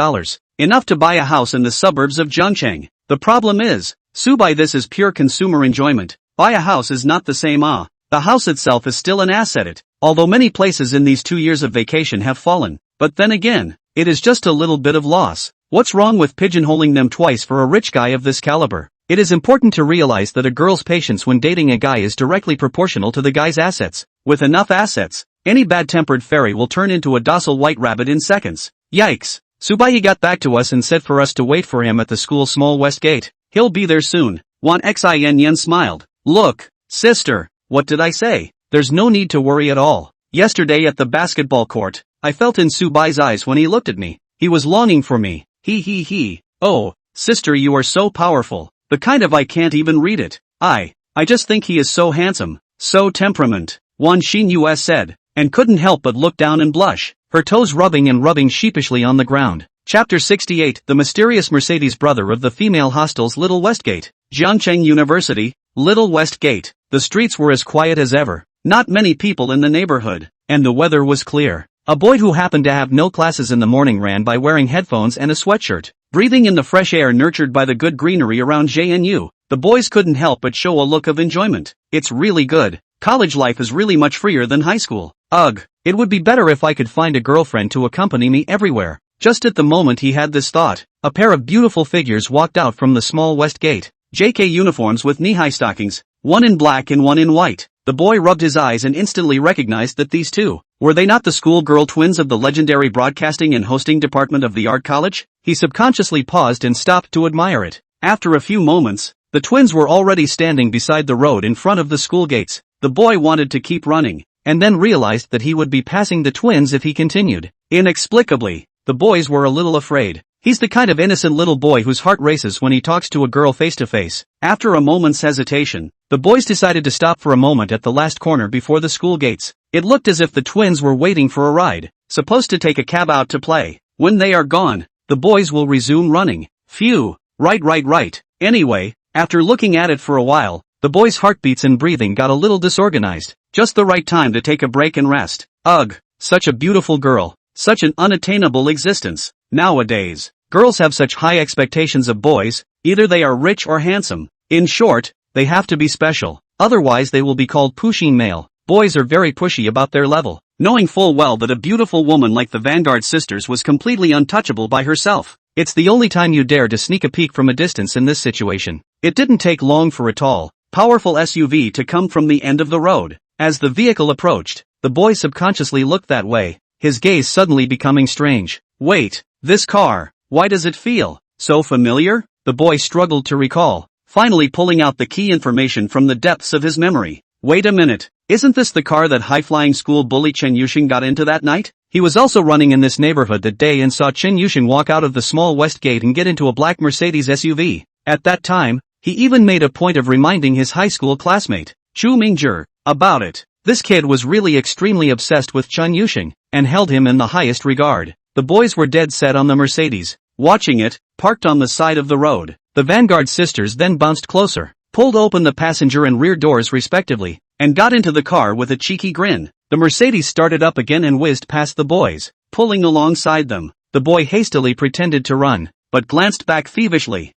enough to buy a house in the suburbs of Jiangqing. The problem is, Subai this is pure consumer enjoyment. Buy a house is not the same the house itself is still an asset although many places in these 2 years of vacation have fallen. But then again, it is just a little bit of loss. What's wrong with pigeonholing them twice for a rich guy of this caliber? It is important to realize that a girl's patience when dating a guy is directly proportional to the guy's assets. With enough assets, any bad-tempered fairy will turn into a docile white rabbit in seconds. Yikes. Subayi got back to us and said for us to wait for him at the school's small west gate. He'll be there soon. Wan Xin smiled. Look, sister, what did I say? There's no need to worry at all. Yesterday at the basketball court, I felt in Subai's eyes when he looked at me. He was longing for me. He. Oh, sister, you are so powerful. The kind of I can't even read it. I just think he is so handsome, so temperament. Wan Xin said, and couldn't help but look down and blush, her toes rubbing sheepishly on the ground. Chapter 68, The Mysterious Mercedes Brother of the Female Hostel's Little Westgate. Jiangcheng University, Little Westgate. The streets were as quiet as ever. Not many people in the neighborhood, and the weather was clear. A boy who happened to have no classes in the morning ran by wearing headphones and a sweatshirt, breathing in the fresh air nurtured by the good greenery around JNU. The boys couldn't help but show a look of enjoyment. It's really good. College life is really much freer than high school. Ugh, it would be better if I could find a girlfriend to accompany me everywhere. Just at the moment he had this thought, a pair of beautiful figures walked out from the small west gate. JK uniforms with knee-high stockings, one in black and one in white. The boy rubbed his eyes and instantly recognized that these two, were they not the schoolgirl twins of the legendary broadcasting and hosting department of the art college? He subconsciously paused and stopped to admire it. After a few moments, the twins were already standing beside the road in front of the school gates. The boy wanted to keep running, and then realized that he would be passing the twins if he continued. Inexplicably, the boys were a little afraid. He's the kind of innocent little boy whose heart races when he talks to a girl face to face. After a moment's hesitation, the boys decided to stop for a moment at the last corner before the school gates. It looked as if the twins were waiting for a ride, supposed to take a cab out to play. When they are gone, the boys will resume running. Phew, right. Anyway, after looking at it for a while, the boys' heartbeats and breathing got a little disorganized. Just the right time to take a break and rest. Ugh, such a beautiful girl. Such an unattainable existence. Nowadays, girls have such high expectations of boys, either they are rich or handsome. In short, they have to be special. Otherwise they will be called pushing male. Boys are very pushy about their level, knowing full well that a beautiful woman like the Vanguard sisters was completely untouchable by herself. It's the only time you dare to sneak a peek from a distance in this situation. It didn't take long for a tall, powerful SUV to come from the end of the road. As the vehicle approached, the boy subconsciously looked that way, his gaze suddenly becoming strange. Wait, this car, why does it feel so familiar? The boy struggled to recall, finally pulling out the key information from the depths of his memory. Wait a minute, isn't this the car that high-flying school bully Chen Yuxing got into that night? He was also running in this neighborhood that day and saw Chen Yuxing walk out of the small west gate and get into a black Mercedes SUV. At that time, he even made a point of reminding his high school classmate, Chu Mingzhi, about it. This kid was really extremely obsessed with Chen Yuxing, and held him in the highest regard. The boys were dead set on the Mercedes, watching it, parked on the side of the road. The Vanguard sisters then bounced closer, pulled open the passenger and rear doors respectively, and got into the car with a cheeky grin. The Mercedes started up again and whizzed past the boys, pulling alongside them. The boy hastily pretended to run, but glanced back thievishly.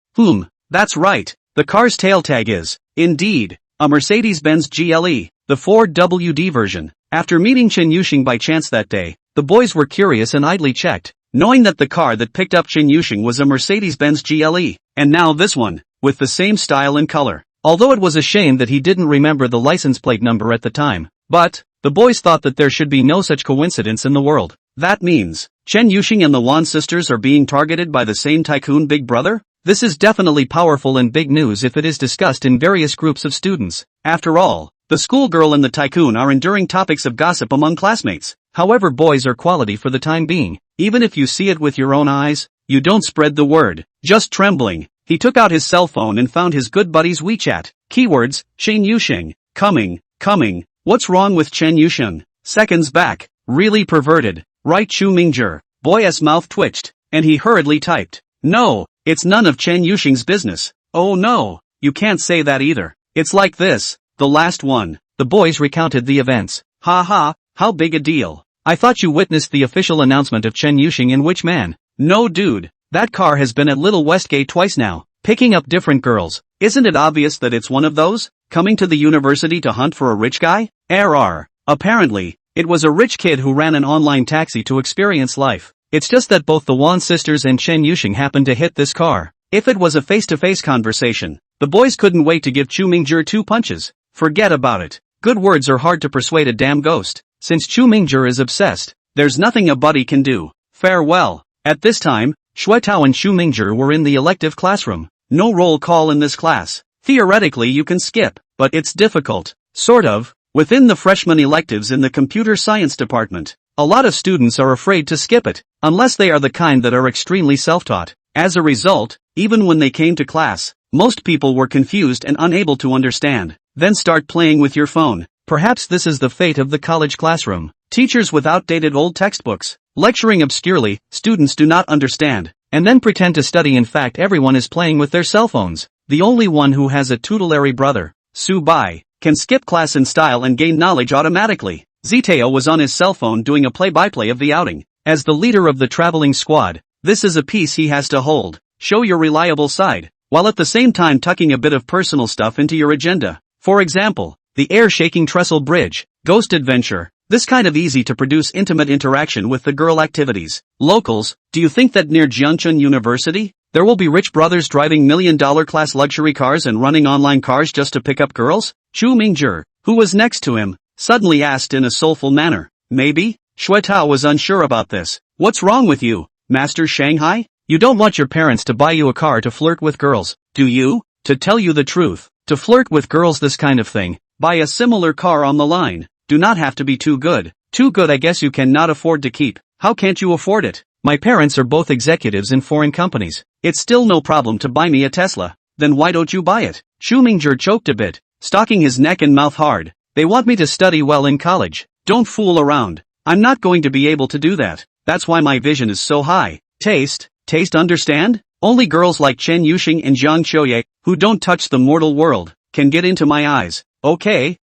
That's right, the car's tail tag is, indeed, a Mercedes-Benz GLE, the 4WD version. After meeting Chen Yuxing by chance that day, the boys were curious and idly checked, knowing that the car that picked up Chen Yuxing was a Mercedes-Benz GLE, and now this one, with the same style and color. Although it was a shame that he didn't remember the license plate number at the time, but the boys thought that there should be no such coincidence in the world. That means, Chen Yuxing and the Wan sisters are being targeted by the same tycoon big brother? This is definitely powerful and big news if it is discussed in various groups of students. After all, the schoolgirl and the tycoon are enduring topics of gossip among classmates. However, boys are quality for the time being. Even if you see it with your own eyes, you don't spread the word. Just trembling, he took out his cell phone and found his good buddy's WeChat. Keywords, Chen Yuxing, coming. What's wrong with Chen Yuxing? Seconds back, really perverted, right Chu Mingzhi? Boy's mouth twitched, and he hurriedly typed, no, it's none of Chen Yuxing's business. Oh no, you can't say that either. It's like this, the last one. The boys recounted the events. Ha, how big a deal. I thought you witnessed the official announcement of Chen Yuxing in which man? No dude, that car has been at Little Westgate twice now, picking up different girls. Isn't it obvious that it's one of those? Coming to the university to hunt for a rich guy? Apparently, it was a rich kid who ran an online taxi to experience life. It's just that both the Wan sisters and Chen Yuxing happened to hit this car. If it was a face-to-face conversation, The boys couldn't wait to give Chu Mingjie 2 punches. Forget about it. Good words are hard to persuade a damn ghost. Since Chu Mingjie is obsessed, there's nothing a buddy can do. Farewell. At this time, Shui Tao and Chu Mingjie were in the elective classroom. No roll call in this class. Theoretically you can skip, but it's difficult. Sort of. Within the freshman electives in the computer science department, a lot of students are afraid to skip it, unless they are the kind that are extremely self-taught. As a result, even when they came to class, most people were confused and unable to understand. Then start playing with your phone. Perhaps this is the fate of the college classroom. Teachers with outdated old textbooks, lecturing obscurely, students do not understand, and then pretend to study. In fact, everyone is playing with their cell phones. The only one who has a tutelary brother, Su Bai, can skip class in style and gain knowledge automatically. Zitao was on his cell phone doing a play-by-play of the outing. As the leader of the traveling squad, this is a piece he has to hold. Show your reliable side, while at the same time tucking a bit of personal stuff into your agenda. For example, the air-shaking trestle bridge, ghost adventure, this kind of easy to produce intimate interaction with the girl activities. Locals, do you think that near Jiangchun University, there will be rich brothers driving million-dollar class luxury cars and running online cars just to pick up girls? Chu Mingjie, who was next to him, suddenly asked in a soulful manner. Maybe? Shui Tao was unsure about this. What's wrong with you, Master Shanghai? You don't want your parents to buy you a car to flirt with girls, do you? To tell you the truth, to flirt with girls, this kind of thing, buy a similar car on the line. Do not have to be too good. Too good I guess you cannot afford to keep. How can't you afford it? My parents are both executives in foreign companies. It's still no problem to buy me a Tesla. Then why don't you buy it? Chu Mingjie choked a bit, stalking his neck and mouth hard. They want me to study well in college. Don't fool around. I'm not going to be able to do that. That's why my vision is so high. Taste, understand? Only girls like Chen Yuxing and Zhang Qiuye, who don't touch the mortal world, can get into my eyes. Okay,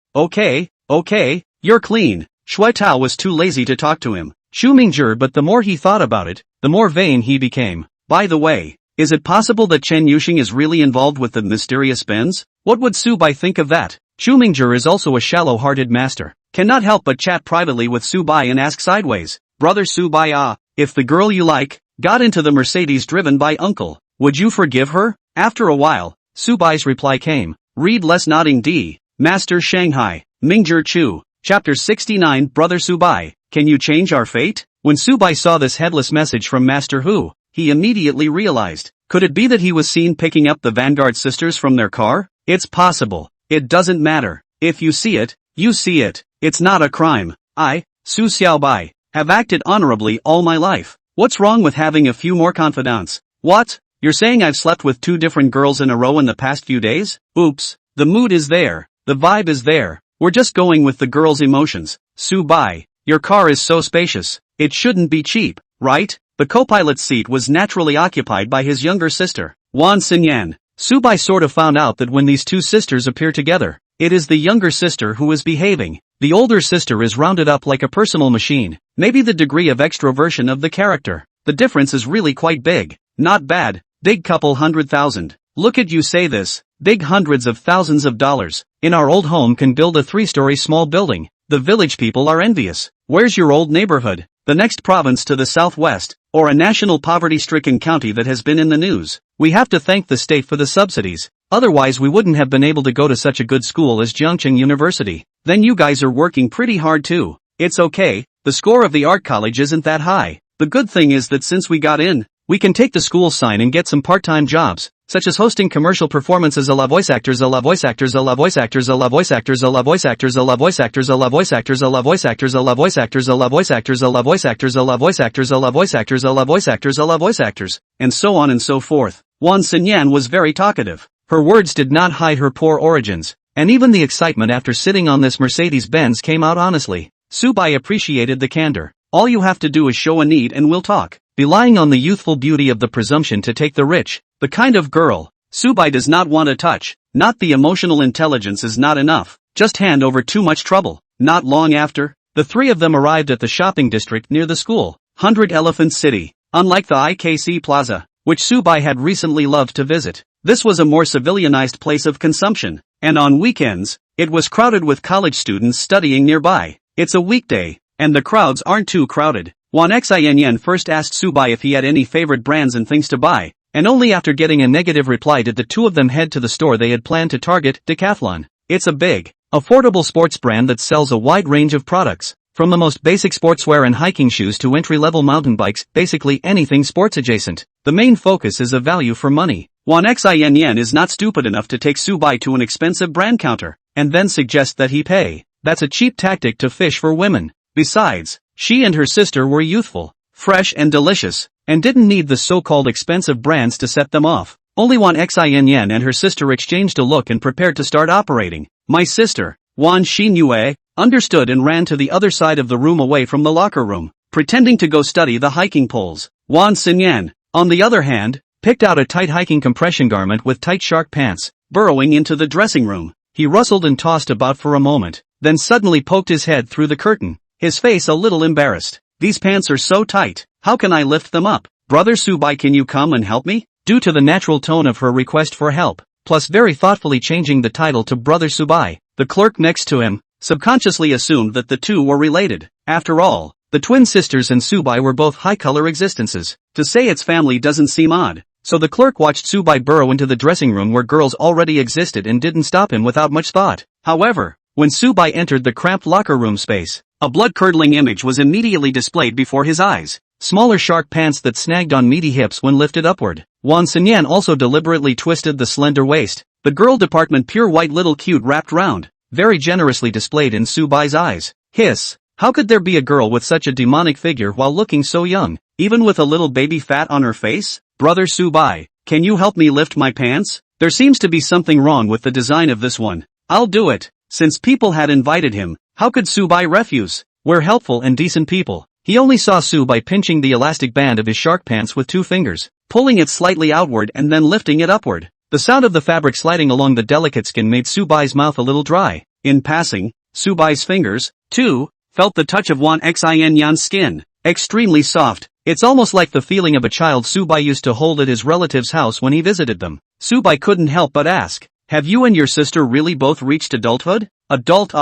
you're clean. Shui Tao was too lazy to talk to him. Chu Mingjie, but the more he thought about it, the more vain he became. By the way, is it possible that Chen Yuxing is really involved with the mysterious Benz? What would Su Bai think of that? Chu Mingjie is also a shallow-hearted master. Cannot help but chat privately with Su Bai and ask sideways, Brother Su Bai, if the girl you like got into the Mercedes driven by uncle, would you forgive her? After a while, Su Bai's reply came. Read less nodding D. Master Shanghai, Mingjie Chu, Chapter 69. Brother Su Bai, can you change our fate? When Su Bai saw this headless message from Master Hu, he immediately realized, could it be that he was seen picking up the Vanguard sisters from their car? It's possible. It doesn't matter. If you see it, you see it. It's not a crime. I, Su Xiaobai, have acted honorably all my life. What's wrong with having a few more confidants? What? You're saying I've slept with 2 different girls in a row in the past few days? Oops. The mood is there. The vibe is there. We're just going with the girls' emotions. Su Bai, your car is so spacious. It shouldn't be cheap, right? The co-pilot's seat was naturally occupied by his younger sister, Wan Xinyan. Su Bai sort of found out that when these 2 sisters appear together, it is the younger sister who is behaving. The older sister is rounded up like a personal machine. Maybe the degree of extroversion of the character. The difference is really quite big. Not bad. Big couple 100,000. Look at you say this. Big hundreds of thousands of dollars. In our old home can build a 3-story small building. The village people are envious. Where's your old neighborhood? The next province to the southwest, or a national poverty-stricken county that has been in the news. We have to thank the state for the subsidies. Otherwise we wouldn't have been able to go to such a good school as Jiangcheng University. Then you guys are working pretty hard too. It's okay, the score of the art college isn't that high. The good thing is that since we got in, we can take the school sign and get some part-time jobs, such as hosting commercial performances a la voice actors a la voice actors a la voice actors a la voice actors a la voice actors a la voice actors a la voice actors a la voice actors a la voice actors a la voice actors a la voice actors a la voice actors a la voice actors a la voice actors a la voice actors, and so on and so forth. Wan Xinyan was very talkative. Her words did not hide her poor origins, and even the excitement after sitting on this Mercedes-Benz came out honestly. Su Bai appreciated the candor. All you have to do is show a need and we'll talk. Relying on the youthful beauty of the presumption to take the rich, the kind of girl Su Bai does not want to touch. Not the emotional intelligence is not enough. Just hand over too much trouble. Not long after, the 3 of them arrived at the shopping district near the school, 100 Elephant City. Unlike the IKC Plaza, which Su Bai had recently loved to visit, this was a more civilianized place of consumption, and on weekends, it was crowded with college students studying nearby. It's a weekday, and the crowds aren't too crowded. Wan Xinyan first asked Su Bai if he had any favorite brands and things to buy. and only after getting a negative reply did the two of them head to the store they had planned to target, Decathlon. It's a big, affordable sports brand that sells a wide range of products, from the most basic sportswear and hiking shoes to entry-level mountain bikes, basically anything sports adjacent. The main focus is a value for money. Yuan Xin is not stupid enough to take Subai to an expensive brand counter, and then suggest that he pay. That's a cheap tactic to fish for women. Besides, she and her sister were youthful, fresh and delicious, and didn't need the so-called expensive brands to set them off. Only Yuan Xin and her sister exchanged a look and prepared to start operating. My sister, Yuan Xinyue, understood and ran to the other side of the room away from the locker room, pretending to go study the hiking poles. Yuan Xinyan, on the other hand, picked out a tight hiking compression garment with tight shark pants, burrowing into the dressing room. He rustled and tossed about for a moment, then suddenly poked his head through the curtain, his face a little embarrassed. These pants are so tight, how can I lift them up? Brother Subai, can you come and help me? Due to the natural tone of her request for help, plus very thoughtfully changing the title to Brother Subai, the clerk next to him subconsciously assumed that the two were related. After all, the twin sisters and Subai were both high-color existences. To say it's family doesn't seem odd. So the clerk watched Subai burrow into the dressing room where girls already existed and didn't stop him without much thought. However, when Subai entered the cramped locker room space, a blood-curdling image was immediately displayed before his eyes. Smaller shark pants that snagged on meaty hips when lifted upward. Yuan Xinyan also deliberately twisted the slender waist. The girl department pure white little cute wrapped round, very generously displayed in Subai's eyes. Hiss! How could there be a girl with such a demonic figure while looking so young, even with a little baby fat on her face? Brother Subai, can you help me lift my pants? There seems to be something wrong with the design of this one. I'll do it. Since people had invited him, how could Subai refuse? We're helpful and decent people. He only saw Subai pinching the elastic band of his shark pants with 2 fingers, pulling it slightly outward and then lifting it upward. The sound of the fabric sliding along the delicate skin made Subai's mouth a little dry. In passing, Subai's fingers, too, felt the touch of Yuan Xinyan's skin. Extremely soft. It's almost like the feeling of a child Subai used to hold at his relative's house when he visited them. Subai couldn't help but ask, have you and your sister really both reached adulthood? Adult?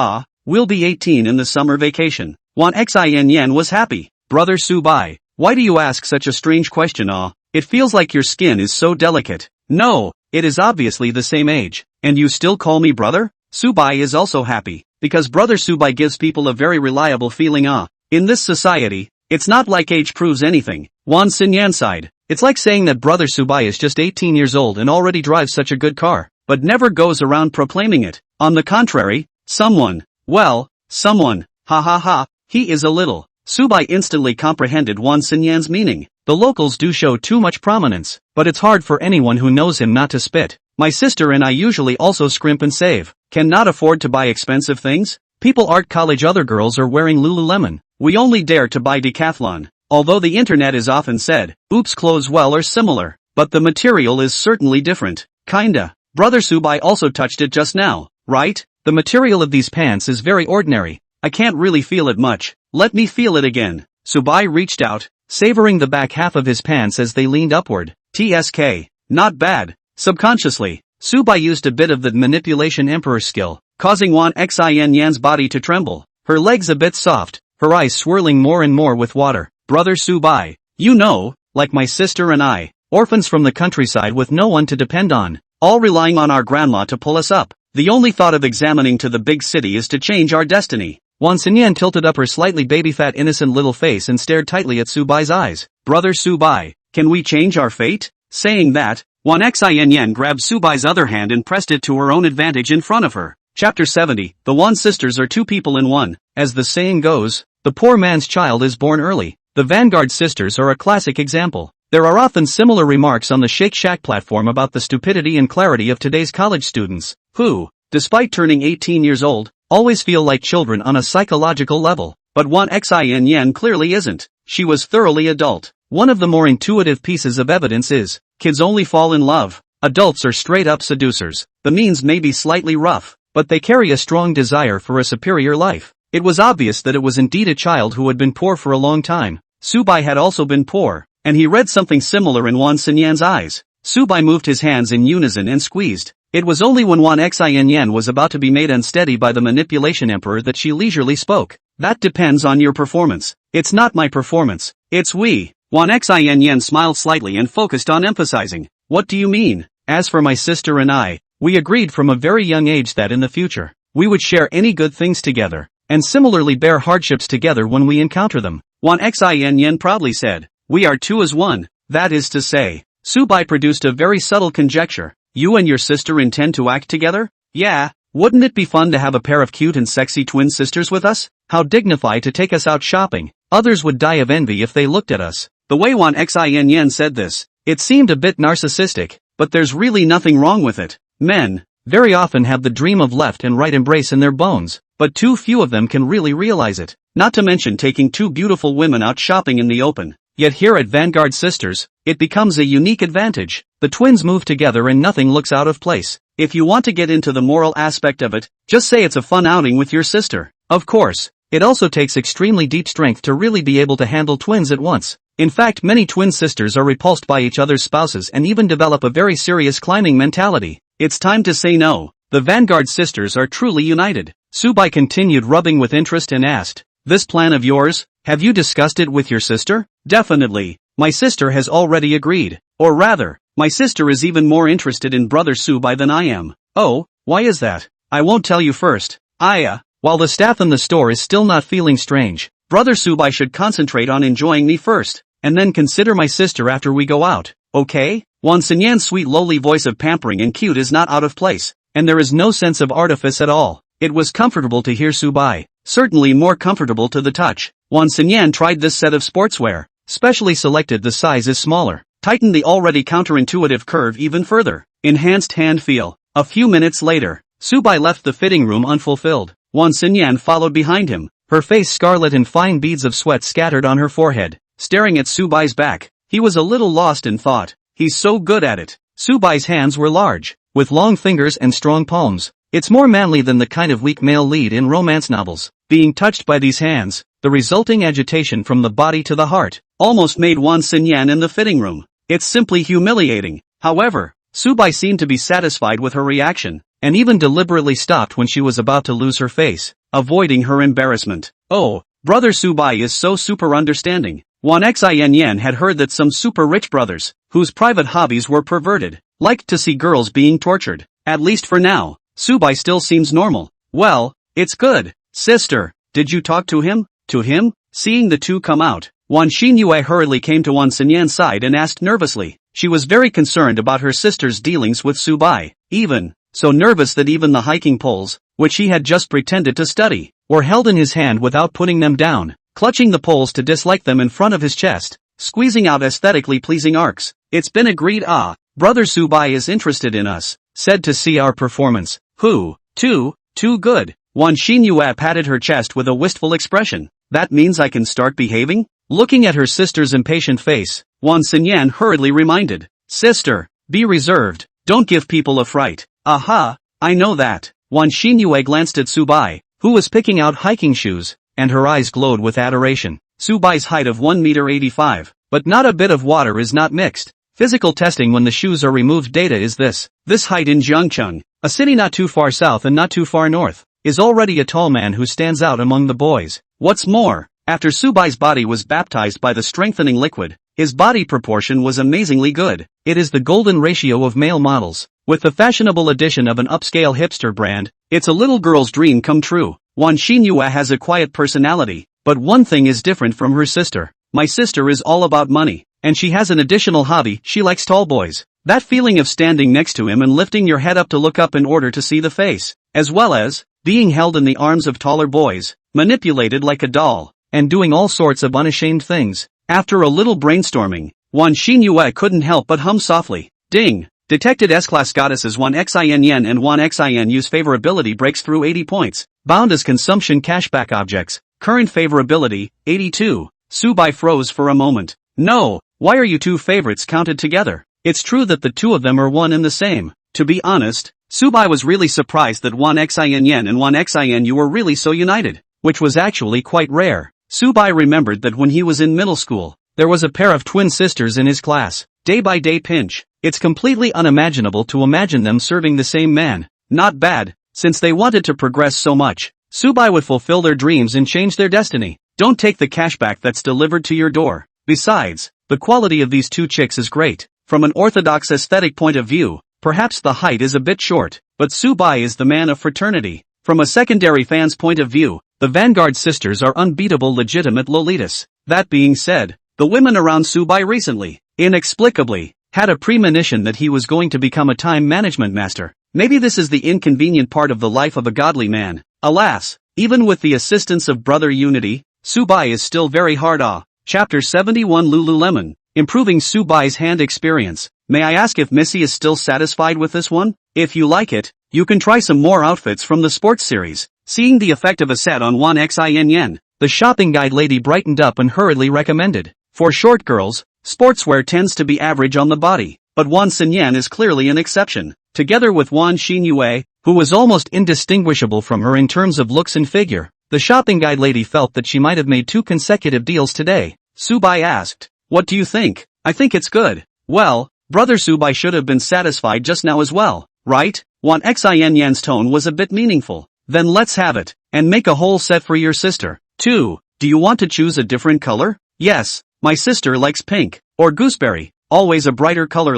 We'll be 18 in the summer vacation. Yuan Xin was happy. Brother Subai, why do you ask such a strange question? It feels like your skin is so delicate. No, it is obviously the same age. And you still call me brother? Subai is also happy, because Brother Subai gives people a very reliable feeling. In this society, it's not like age proves anything. Yuan Xinyan sighed. It's like saying that Brother Subai is just 18 years old and already drives such a good car, but never goes around proclaiming it. On the contrary, someone, ha ha ha, he is a little. Subai instantly comprehended Yuan Xinyan's meaning. The locals do show too much prominence, but it's hard for anyone who knows him not to spit. My sister and I usually also scrimp and save. Cannot afford to buy expensive things? People art college, other girls are wearing Lululemon. We only dare to buy Decathlon. Although the internet is often said, oops, clothes well are similar, but the material is certainly different. Kinda. Brother Subai also touched it just now, right? The material of these pants is very ordinary. I can't really feel it much. Let me feel it again. Subai reached out, savoring the back half of his pants as they leaned upward. TSK. Not bad. Subconsciously, Subai used a bit of the manipulation emperor skill, causing Yuan Xinyan's body to tremble, her legs a bit soft, her eyes swirling more and more with water. Brother Subai, you know, like my sister and I, orphans from the countryside with no one to depend on, all relying on our grandma to pull us up. The only thought of examining to the big city is to change our destiny. Yuan Xinyan tilted up her slightly baby-fat innocent little face and stared tightly at Subai's eyes. Brother Subai, can we change our fate? Saying that, Yuan Xin grabbed Subai's other hand and pressed it to her own advantage in front of her. Chapter 70, the Yuan sisters are 2 people in one. As the saying goes, the poor man's child is born early. The Vanguard sisters are a classic example. There are often similar remarks on the Shake Shack platform about the stupidity and clarity of today's college students, who, despite turning 18 years old, always feel like children on a psychological level. But Yuan Xin clearly isn't. She was thoroughly adult. One of the more intuitive pieces of evidence is, kids only fall in love. Adults are straight-up seducers. The means may be slightly rough, but they carry a strong desire for a superior life. It was obvious that it was indeed a child who had been poor for a long time. Subai had also been poor, and he read something similar in Yuan Xinyan's eyes. Subai moved his hands in unison and squeezed. It was only when Yuan Xin was about to be made unsteady by the manipulation emperor that she leisurely spoke. That depends on your performance. It's not my performance. It's we. Wan Xin smiled slightly and focused on emphasizing. What do you mean? As for my sister and I, we agreed from a very young age that in the future, we would share any good things together, and similarly bear hardships together when we encounter them. Wan Xin proudly said. We are two as one, that is to say. Subai produced a very subtle conjecture. You and your sister intend to act together? Yeah, wouldn't it be fun to have a pair of cute and sexy twin sisters with us? How dignified to take us out shopping. Others would die of envy if they looked at us. The way Wan Xin said this, it seemed a bit narcissistic, but there's really nothing wrong with it. Men, very often have the dream of left and right embrace in their bones, but too few of them can really realize it. Not to mention taking two beautiful women out shopping in the open. Yet here at Vanguard Sisters, it becomes a unique advantage. The twins move together and nothing looks out of place. If you want to get into the moral aspect of it, just say it's a fun outing with your sister. Of course, it also takes extremely deep strength to really be able to handle twins at once. In fact, many twin sisters are repulsed by each other's spouses and even develop a very serious climbing mentality. It's time to say no. The Vanguard Sisters are truly united. Subai continued rubbing with interest and asked, this plan of yours, have you discussed it with your sister? Definitely. My sister has already agreed. Or rather, my sister is even more interested in Brother Subai than I am. Oh, why is that? I won't tell you first. While the staff in the store is still not feeling strange, Brother Subai should concentrate on enjoying me first, and then consider my sister after we go out, okay? Wan Xinyan's sweet lowly voice of pampering and cute is not out of place, and there is no sense of artifice at all. It was comfortable to hear Subai, certainly more comfortable to the touch. Wan Xinyan tried this set of sportswear, specially selected the size is smaller, tightened the already counterintuitive curve even further, enhanced hand feel. A few minutes later, Subai left the fitting room unfulfilled. Wan Xinyan followed behind him, her face scarlet and fine beads of sweat scattered on her forehead, staring at Subai's back. He was a little lost in thought. He's so good at it. Subai's hands were large, with long fingers and strong palms. It's more manly than the kind of weak male lead in romance novels. Being touched by these hands, the resulting agitation from the body to the heart, almost made Wan Xinyan in the fitting room. It's simply humiliating. However, Subai seemed to be satisfied with her reaction, and even deliberately stopped when she was about to lose her face, avoiding her embarrassment. Oh, Brother Subai is so super understanding. Wan Xin had heard that some super rich brothers, whose private hobbies were perverted, liked to see girls being tortured. At least for now, Subai still seems normal. Well, it's good. Sister, did you talk to him? To him? Seeing the two come out, Wan Xinyue hurriedly came to Wan Xinyan's side and asked nervously. She was very concerned about her sister's dealings with Subai, even so nervous that even the hiking poles, which he had just pretended to study, were held in his hand without putting them down, clutching the poles to dislike them in front of his chest, squeezing out aesthetically pleasing arcs. It's been agreed. Brother Subai is interested in us, said to see our performance. Who? Too good. Wan Xinyue patted her chest with a wistful expression. That means I can start behaving? Looking at her sister's impatient face, Wan Xinyan hurriedly reminded. Sister, be reserved, don't give people a fright. Aha, I know that. Wan Xinyue glanced at Subai, who was picking out hiking shoes, and her eyes glowed with adoration. Subai's height of 1.85 m, but not a bit of water is not mixed. Physical testing when the shoes are removed data is this. This height in Jiangcheng, a city not too far south and not too far north, is already a tall man who stands out among the boys. What's more, after Subai's body was baptized by the strengthening liquid, his body proportion was amazingly good. It is the golden ratio of male models. With the fashionable addition of an upscale hipster brand, it's a little girl's dream come true. Wan Xinyue has a quiet personality, but one thing is different from her sister. My sister is all about money, and she has an additional hobby. She likes tall boys. That feeling of standing next to him and lifting your head up to look up in order to see the face, as well as being held in the arms of taller boys, manipulated like a doll, and doing all sorts of unashamed things. After a little brainstorming, Wan Xinyue couldn't help but hum softly. Ding! Detected S-Class goddesses Wan Xin and Wan Xinu's favorability breaks through 80 points. Bound as consumption cashback objects. Current favorability, 82. Subai froze for a moment. No, why are you two favorites counted together? It's true that the two of them are one and the same. To be honest, Subai was really surprised that Wan Xin and Wan Xinu were really so united, which was actually quite rare. Subai remembered that when he was in middle school, there was a pair of twin sisters in his class. Day by day pinch. It's completely unimaginable to imagine them serving the same man. Not bad, since they wanted to progress so much. Subai would fulfill their dreams and change their destiny. Don't take the cashback that's delivered to your door. Besides, The quality of these two chicks is great. From an orthodox aesthetic point of view, perhaps the height is a bit short, but Subai is the man of fraternity. From a secondary fan's point of view, the Vanguard sisters are unbeatable legitimate Lolitas. That being said, the women around Subai recently, inexplicably, had a premonition that he was going to become a time management master. Maybe this is the inconvenient part of the life of a godly man. Alas, even with the assistance of Brother Unity, Subai is still very hard. Chapter 71 Lululemon, improving Subai's hand experience. May I ask if Missy is still satisfied with this one? If you like it, you can try some more outfits from the sports series. Seeing the effect of a set on yuan xin, the shopping guide lady brightened up and hurriedly recommended. For short girls, sportswear tends to be average on the body, but yuan xin is clearly an exception. Together with Wan Xinyue, who was almost indistinguishable from her in terms of looks and figure, the shopping guide lady felt that she might have made 2 consecutive deals today. Subai asked, "What do you think?" "I think it's good." "Well, Brother Subai should have been satisfied just now as well, right?" Wan Xinyan's tone was a bit meaningful. "Then let's have it, and make a whole set for your sister, too. Do you want to choose a different color?" "Yes, my sister likes pink, or gooseberry, always a brighter color."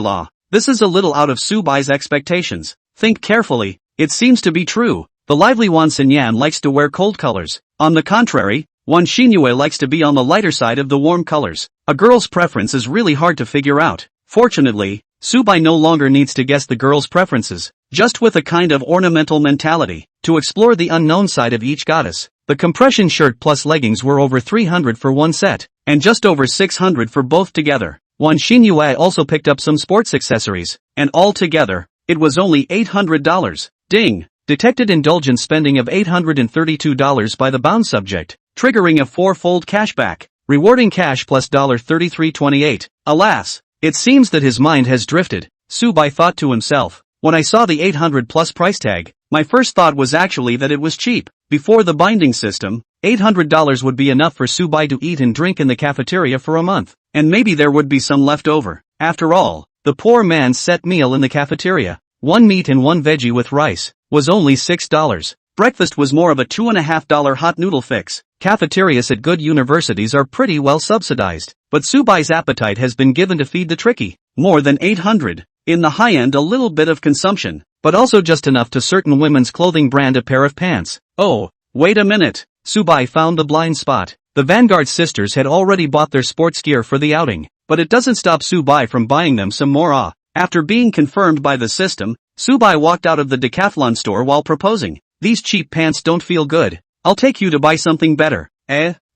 This is a little out of Subai's expectations. Think carefully, it seems to be true. The lively Wan Xinyan likes to wear cold colors. On the contrary, Wan Xinyue likes to be on the lighter side of the warm colors. A girl's preference is really hard to figure out. Fortunately, Subai no longer needs to guess the girl's preferences, just with a kind of ornamental mentality, to explore the unknown side of each goddess. The compression shirt plus leggings were over 300 for one set, and just over 600 for both together. Wan Xinyue also picked up some sports accessories, and all together, it was only $800. Ding! Detected indulgent spending of $832 by the bound subject, triggering a 4-fold cashback, rewarding cash plus $33.28. Alas, it seems that his mind has drifted, Subai thought to himself. When I saw the 800 plus price tag, my first thought was actually that it was cheap. Before the binding system, $800 would be enough for Subai to eat and drink in the cafeteria for a month, and maybe there would be some left over. After all, the poor man's set meal in the cafeteria, 1 meat and 1 veggie with rice, was only $6. Breakfast was more of a $2.50 hot noodle fix. Cafeterias at good universities are pretty well subsidized, but Subai's appetite has been given to feed the tricky. More than 800. In the high end a little bit of consumption, but also just enough to certain women's clothing brand a pair of pants. Oh, wait a minute. Subai found the blind spot. The Vanguard sisters had already bought their sports gear for the outing, but it doesn't stop Subai from buying them some more. After being confirmed by the system, Subai walked out of the Decathlon store while proposing. "These cheap pants don't feel good. I'll take you to buy something better."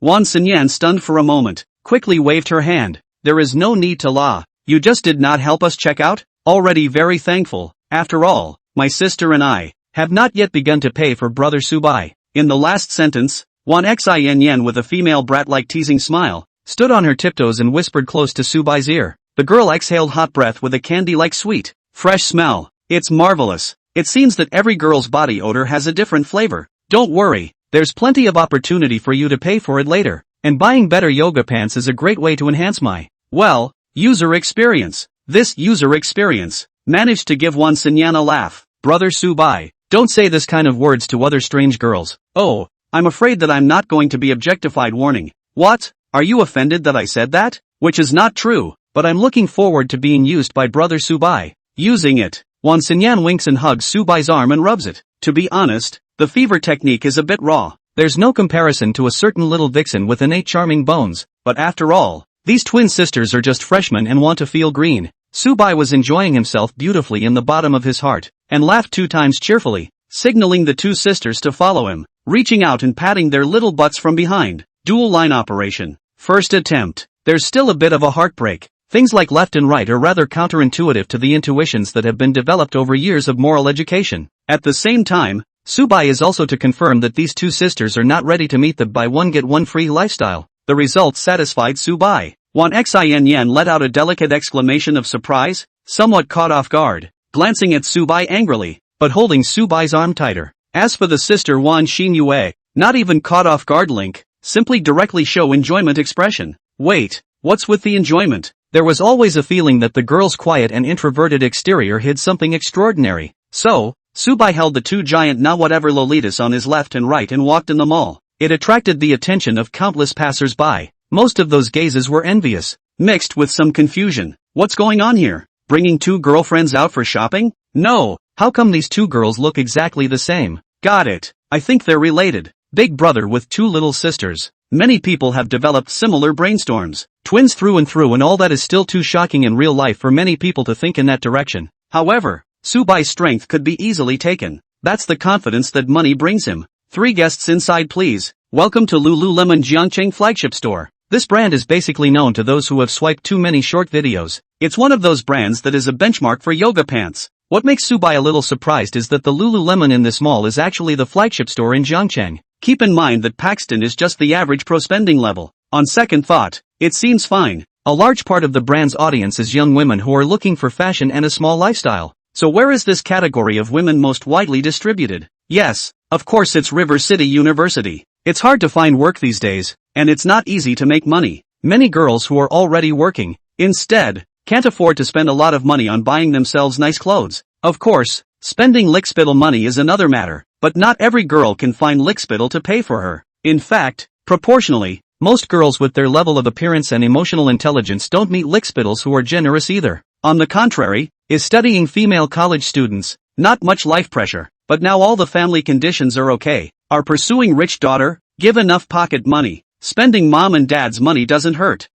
Wan Xinyan, stunned for a moment, quickly waved her hand. "There is no need to lie. You just did not help us check out? Already very thankful. After all, my sister and I have not yet begun to pay for Brother Subai." In the last sentence, Wan Xin with a female brat-like teasing smile, stood on her tiptoes and whispered close to Subai's ear. The girl exhaled hot breath with a candy-like sweet, fresh smell. "It's marvelous. It seems that every girl's body odor has a different flavor. Don't worry, there's plenty of opportunity for you to pay for it later, and buying better yoga pants is a great way to enhance my, well, user experience." This user experience managed to give Wan Xinyan a laugh. "Brother Subai, don't say this kind of words to other strange girls." "Oh, I'm afraid that I'm not going to be objectified." Warning. "What? Are you offended that I said that?" "Which is not true, but I'm looking forward to being used by Brother Subai." "Using it." Wan Xinyan winks and hugs Subai's arm and rubs it. "To be honest, the fever technique is a bit raw. There's no comparison to a certain little vixen with innate charming bones, but after all, these twin sisters are just freshmen and want to feel green." Subai was enjoying himself beautifully in the bottom of his heart, and laughed 2 times cheerfully, signaling the 2 sisters to follow him, reaching out and patting their little butts from behind. Dual line operation. First attempt. There's still a bit of a heartbreak. Things like left and right are rather counterintuitive to the intuitions that have been developed over years of moral education. At the same time, Subai is also to confirm that these 2 sisters are not ready to meet the buy one get one free lifestyle. The results satisfied Subai. Wan Xin let out a delicate exclamation of surprise, somewhat caught off guard, glancing at Subai angrily, but holding Subai's arm tighter. As for the sister Wan Xinyue, not even caught off guard link, simply directly show enjoyment expression. Wait, what's with the enjoyment? There was always a feeling that the girl's quiet and introverted exterior hid something extraordinary. So, Subai held the 2 giant na-whatever Lolitas on his left and right and walked in the mall. It attracted the attention of countless passers-by. Most of those gazes were envious. mixed with some confusion. What's going on here? Bringing two girlfriends out for shopping? No. How come these two girls look exactly the same? Got it. I think they're related. Big brother with two little sisters. Many people have developed similar brainstorms. Twins through and through, and all that is still too shocking in real life for many people to think in that direction. However, Subai's strength could be easily taken. That's the confidence that money brings him. 3 guests inside please. Welcome to Lululemon Jiangcheng flagship store. This brand is basically known to those who have swiped too many short videos. It's one of those brands that is a benchmark for yoga pants. What makes Subai a little surprised is that the Lululemon in this mall is actually the flagship store in Jiangcheng. Keep in mind that Paxton is just the average pro spending level. On second thought, it seems fine. A large part of the brand's audience is young women who are looking for fashion and a small lifestyle. So where is this category of women most widely distributed? Yes, of course it's River City University. It's hard to find work these days, and it's not easy to make money. Many girls who are already working, instead, can't afford to spend a lot of money on buying themselves nice clothes. Of course, spending lickspittle money is another matter, but not every girl can find lickspittle to pay for her. In fact, proportionally, most girls with their level of appearance and emotional intelligence don't meet lickspittles who are generous either. On the contrary, is studying female college students, not much life pressure, but now all the family conditions are okay. Are pursuing rich daughter, give enough pocket money. Spending mom and dad's money doesn't hurt.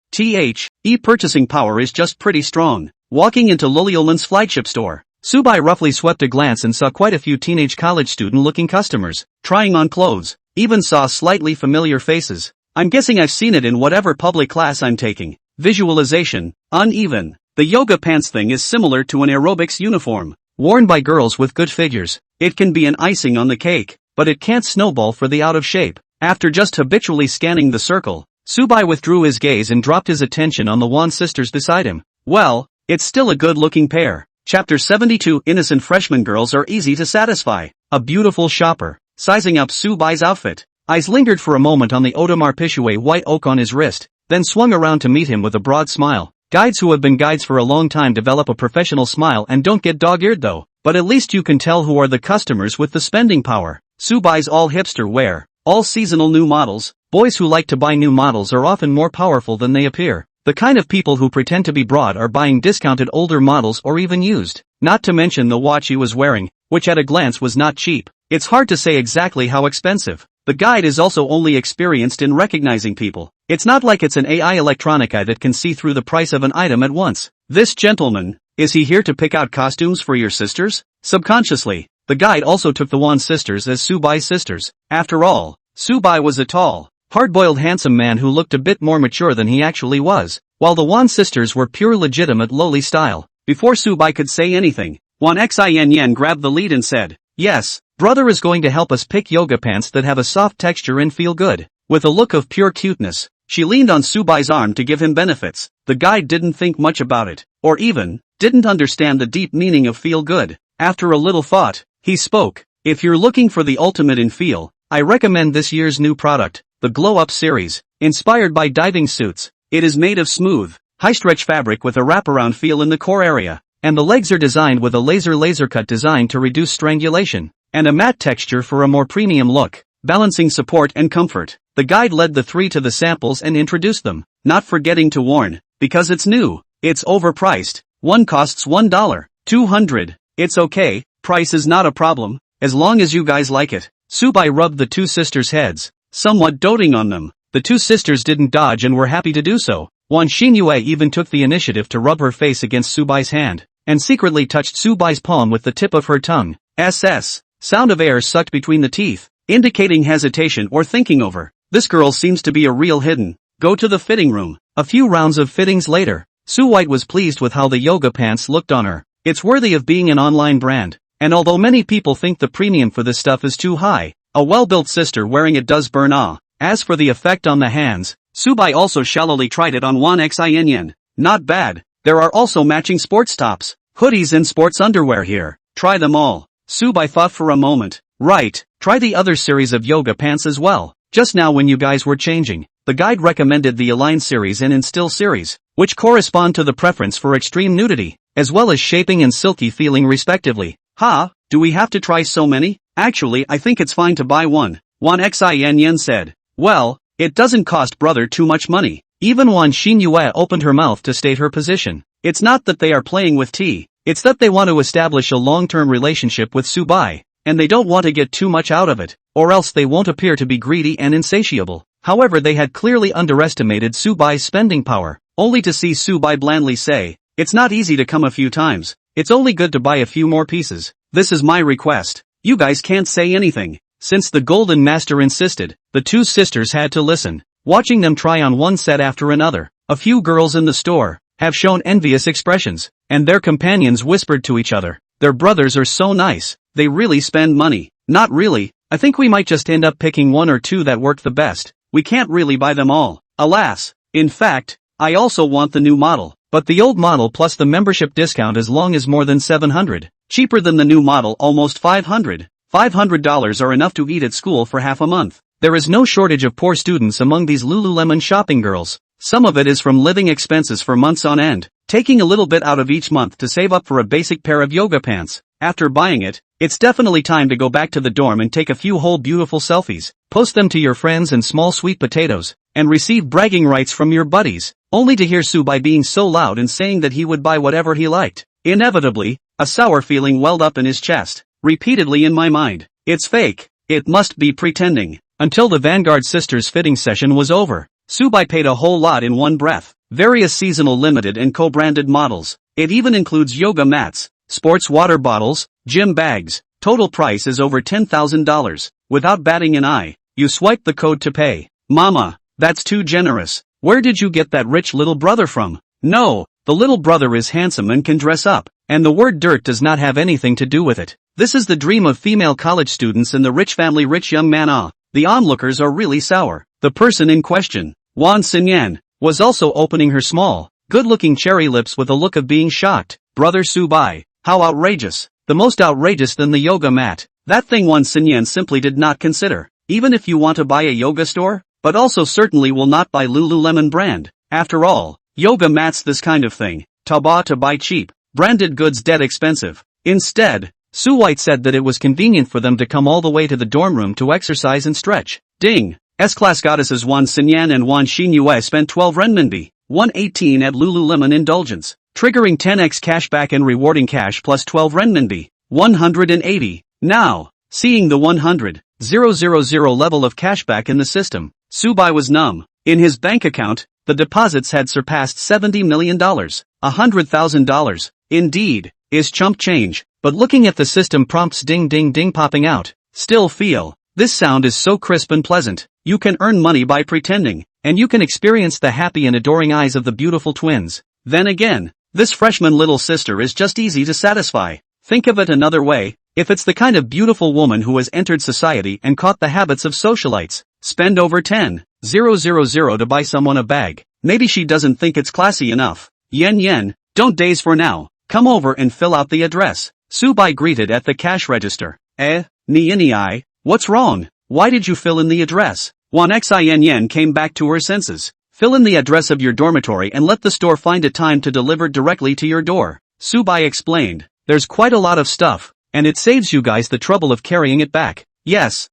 Purchasing power is just pretty strong. Walking into Lululemon's flagship store, Subai roughly swept a glance and saw quite a few teenage college student-looking customers, trying on clothes, even saw slightly familiar faces. I'm guessing I've seen it in whatever public class I'm taking. Visualization, uneven. The yoga pants thing is similar to an aerobics uniform, worn by girls with good figures. It can be an icing on the cake, but it can't snowball for the out of shape. After just habitually scanning the circle, Subai withdrew his gaze and dropped his attention on the Wan sisters beside him. Well, it's still a good-looking pair. Chapter 72. Innocent freshman girls are easy to satisfy. A beautiful shopper, sizing up Subai's outfit. Eyes lingered for a moment on the Audemars Piguet white oak on his wrist, then swung around to meet him with a broad smile. Guides who have been guides for a long time develop a professional smile and don't get dog-eared though, but at least you can tell who are the customers with the spending power. Subai's all hipster wear, all seasonal new models. Boys who like to buy new models are often more powerful than they appear. The kind of people who pretend to be broad are buying discounted older models or even used. Not to mention the watch he was wearing, which at a glance was not cheap. It's hard to say exactly how expensive. The guide is also only experienced in recognizing people. It's not like it's an AI electronic eye that can see through the price of an item at once. This gentleman, is he here to pick out costumes for your sisters? Subconsciously, the guide also took the Wan sisters as Subai's sisters. After all, Subai was a tall, hard-boiled handsome man who looked a bit more mature than he actually was, while the Wan sisters were pure legitimate lowly style. Before Subai could say anything, Wan Xin grabbed the lead and said, "Yes, brother is going to help us pick yoga pants that have a soft texture and feel good." With a look of pure cuteness, she leaned on Subai's arm to give him benefits. The guide didn't think much about it, or even, didn't understand the deep meaning of feel good. After a little thought, he spoke. "If you're looking for the ultimate in feel, I recommend this year's new product, the Glow Up series, inspired by diving suits. It is made of smooth, high-stretch fabric with a wraparound feel in the core area, and the legs are designed with a laser cut design to reduce strangulation, and a matte texture for a more premium look, balancing support and comfort." The guide led the three to the samples and introduced them, not forgetting to warn, because it's new, it's overpriced. One costs $1.200. It's okay, price is not a problem, as long as you guys like it. Subai rubbed the two sisters' heads, somewhat doting on them. The two sisters didn't dodge and were happy to do so. Wan Xinyue even took the initiative to rub her face against Subai's hand, and secretly touched Subai's palm with the tip of her tongue. Sound of air sucked between the teeth, indicating hesitation or thinking over. This girl seems to be a real hidden. Go to the fitting room. A few rounds of fittings later, Su White was pleased with how the yoga pants looked on her. It's worthy of being an online brand, and although many people think the premium for this stuff is too high, a well-built sister wearing it does burn ah. As for the effect on the hands, Subai also shallowly tried it on Wan Xin. Not bad. There are also matching sports tops, hoodies and sports underwear here. Try them all. Subai thought for a moment. Right, try the other series of yoga pants as well. Just now when you guys were changing, the guide recommended the Align series and Instill series, which correspond to the preference for extreme nudity, as well as shaping and silky feeling respectively. Do we have to try so many? Actually I think it's fine to buy one, Wan Xin said. Well, it doesn't cost brother too much money. Even Wan Xinyue opened her mouth to state her position. It's not that they are playing with tea, it's that they want to establish a long-term relationship with Subai, and they don't want to get too much out of it, or else they won't appear to be greedy and insatiable. However, they had clearly underestimated Subai's spending power, only to see Subai blandly say, "It's not easy to come a few times, it's only good to buy a few more pieces. This is my request. You guys can't say anything." Since the Golden Master insisted, the two sisters had to listen, watching them try on one set after another. A few girls in the store have shown envious expressions, and their companions whispered to each other, "Their brothers are so nice, they really spend money." Not really, I think we might just end up picking one or two that work the best. We can't really buy them all. Alas. In fact, I also want the new model, but the old model plus the membership discount as long as more than 700. Cheaper than the new model, almost 500. $500 are enough to eat at school for half a month. There is no shortage of poor students among these Lululemon shopping girls. Some of it is from living expenses for months on end, taking a little bit out of each month to save up for a basic pair of yoga pants. After buying it, it's definitely time to go back to the dorm and take a few whole beautiful selfies, post them to your friends and small sweet potatoes, and receive bragging rights from your buddies, only to hear Subai being so loud and saying that he would buy whatever he liked. Inevitably, a sour feeling welled up in his chest, repeatedly in my mind. It's fake. It must be pretending. Until the Vanguard Sisters fitting session was over, Subai paid a whole lot in one breath. Various seasonal limited and co-branded models. It even includes yoga mats, sports water bottles, gym bags. Total price is over $10,000. Without batting an eye, you swipe the code to pay. Mama, that's too generous. Where did you get that rich little brother from? No, the little brother is handsome and can dress up, and the word dirt does not have anything to do with it. This is the dream of female college students in the rich family rich young man. The onlookers are really sour. The person in question, Wan Xinyan, was also opening her small, good-looking cherry lips with a look of being shocked. Brother Subai, how outrageous. The most outrageous than the yoga mat. That thing Wan Xinyan simply did not consider. Even if you want to buy a yoga store, but also certainly will not buy Lululemon brand. After all, yoga mats this kind of thing. Taba to buy cheap. Branded goods dead expensive. Instead, Su White said that it was convenient for them to come all the way to the dorm room to exercise and stretch. Ding! S-class goddesses Wan Xinyan and Wan Xinyue spent 12 renminbi, 118 at Lululemon Indulgence, triggering 10x cashback and rewarding cash plus 12 renminbi, 180. Now, seeing the 100,000 level of cashback in the system, Subai was numb. In his bank account, the deposits had surpassed $70 million, $100,000. Indeed, is chump change. But looking at the system prompts ding ding ding popping out, still feel, this sound is so crisp and pleasant. You can earn money by pretending, and you can experience the happy and adoring eyes of the beautiful twins. Then again, this freshman little sister is just easy to satisfy. Think of it another way, if it's the kind of beautiful woman who has entered society and caught the habits of socialites, spend over 10,000 to buy someone a bag. Maybe she doesn't think it's classy enough. Yen, don't daze for now, come over and fill out the address. Subai greeted at the cash register. Ni, what's wrong? Why did you fill in the address? Wan Xin came back to her senses. Fill in the address of your dormitory and let the store find a time to deliver directly to your door. Subai explained. There's quite a lot of stuff, and it saves you guys the trouble of carrying it back. Yes,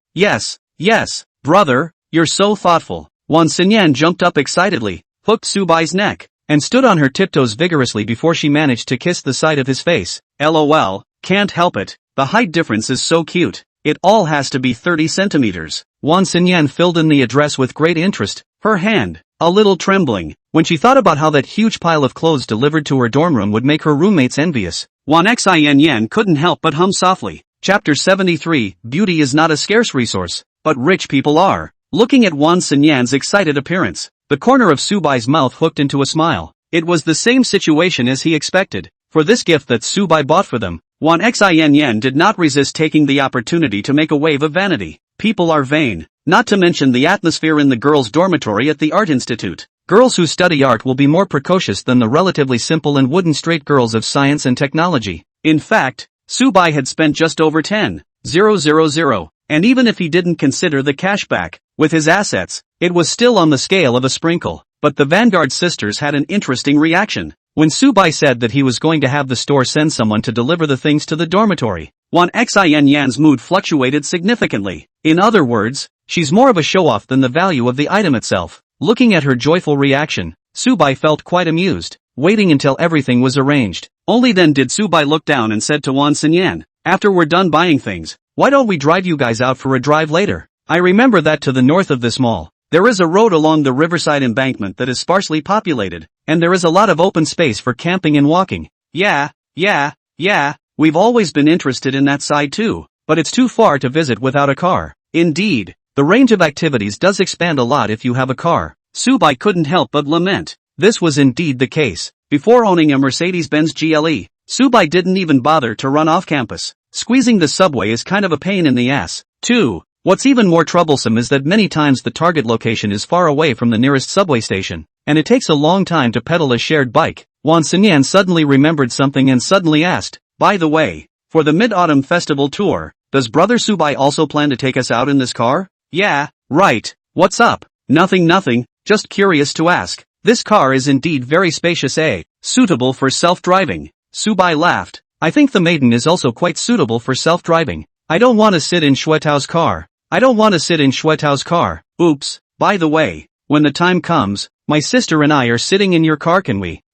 brother, you're so thoughtful. Wan Xinyan jumped up excitedly, hooked Subai's neck, and stood on her tiptoes vigorously before she managed to kiss the side of his face. LOL, can't help it, the height difference is so cute. It all has to be 30 centimeters. Wan Xinyan filled in the address with great interest, her hand a little trembling, when she thought about how that huge pile of clothes delivered to her dorm room would make her roommates envious. Wan Xin couldn't help but hum softly. Chapter 73, Beauty is not a scarce resource, but rich people are. Looking at Wan Xinyan's excited appearance, the corner of Subai's mouth hooked into a smile. It was the same situation as he expected. For this gift that Subai bought for them, Wan Xin did not resist taking the opportunity to make a wave of vanity. People are vain, not to mention the atmosphere in the girls' dormitory at the Art Institute. Girls who study art will be more precocious than the relatively simple and wooden straight girls of science and technology. In fact, Subai had spent just over 10,000, and even if he didn't consider the cashback, with his assets, it was still on the scale of a sprinkle. But the Vanguard sisters had an interesting reaction. When Subai said that he was going to have the store send someone to deliver the things to the dormitory, Wan Xinyan's mood fluctuated significantly. In other words, she's more of a show-off than the value of the item itself. Looking at her joyful reaction, Subai felt quite amused, waiting until everything was arranged. Only then did Subai look down and said to Wan Xinyan, "After we're done buying things, why don't we drive you guys out for a drive later? I remember that to the north of this mall, there is a road along the riverside embankment that is sparsely populated, and there is a lot of open space for camping and walking." Yeah, we've always been interested in that side too, but it's too far to visit without a car. Indeed, the range of activities does expand a lot if you have a car. Subai couldn't help but lament. This was indeed the case. Before owning a Mercedes-Benz GLE, Subai didn't even bother to run off campus. Squeezing the subway is kind of a pain in the ass, too. What's even more troublesome is that many times the target location is far away from the nearest subway station, and it takes a long time to pedal a shared bike. Wan Xinyan suddenly remembered something and suddenly asked, "By the way, for the Mid-Autumn Festival tour, does Brother Subai also plan to take us out in this car?" "Yeah, right. What's up?" Nothing, just curious to ask. "This car is indeed very spacious, suitable for self-driving." Subai laughed. "I think the maiden is also quite suitable for self-driving. I don't want to sit in Shuetao's car. Oops, by the way, when the time comes, my sister and I are sitting in your car.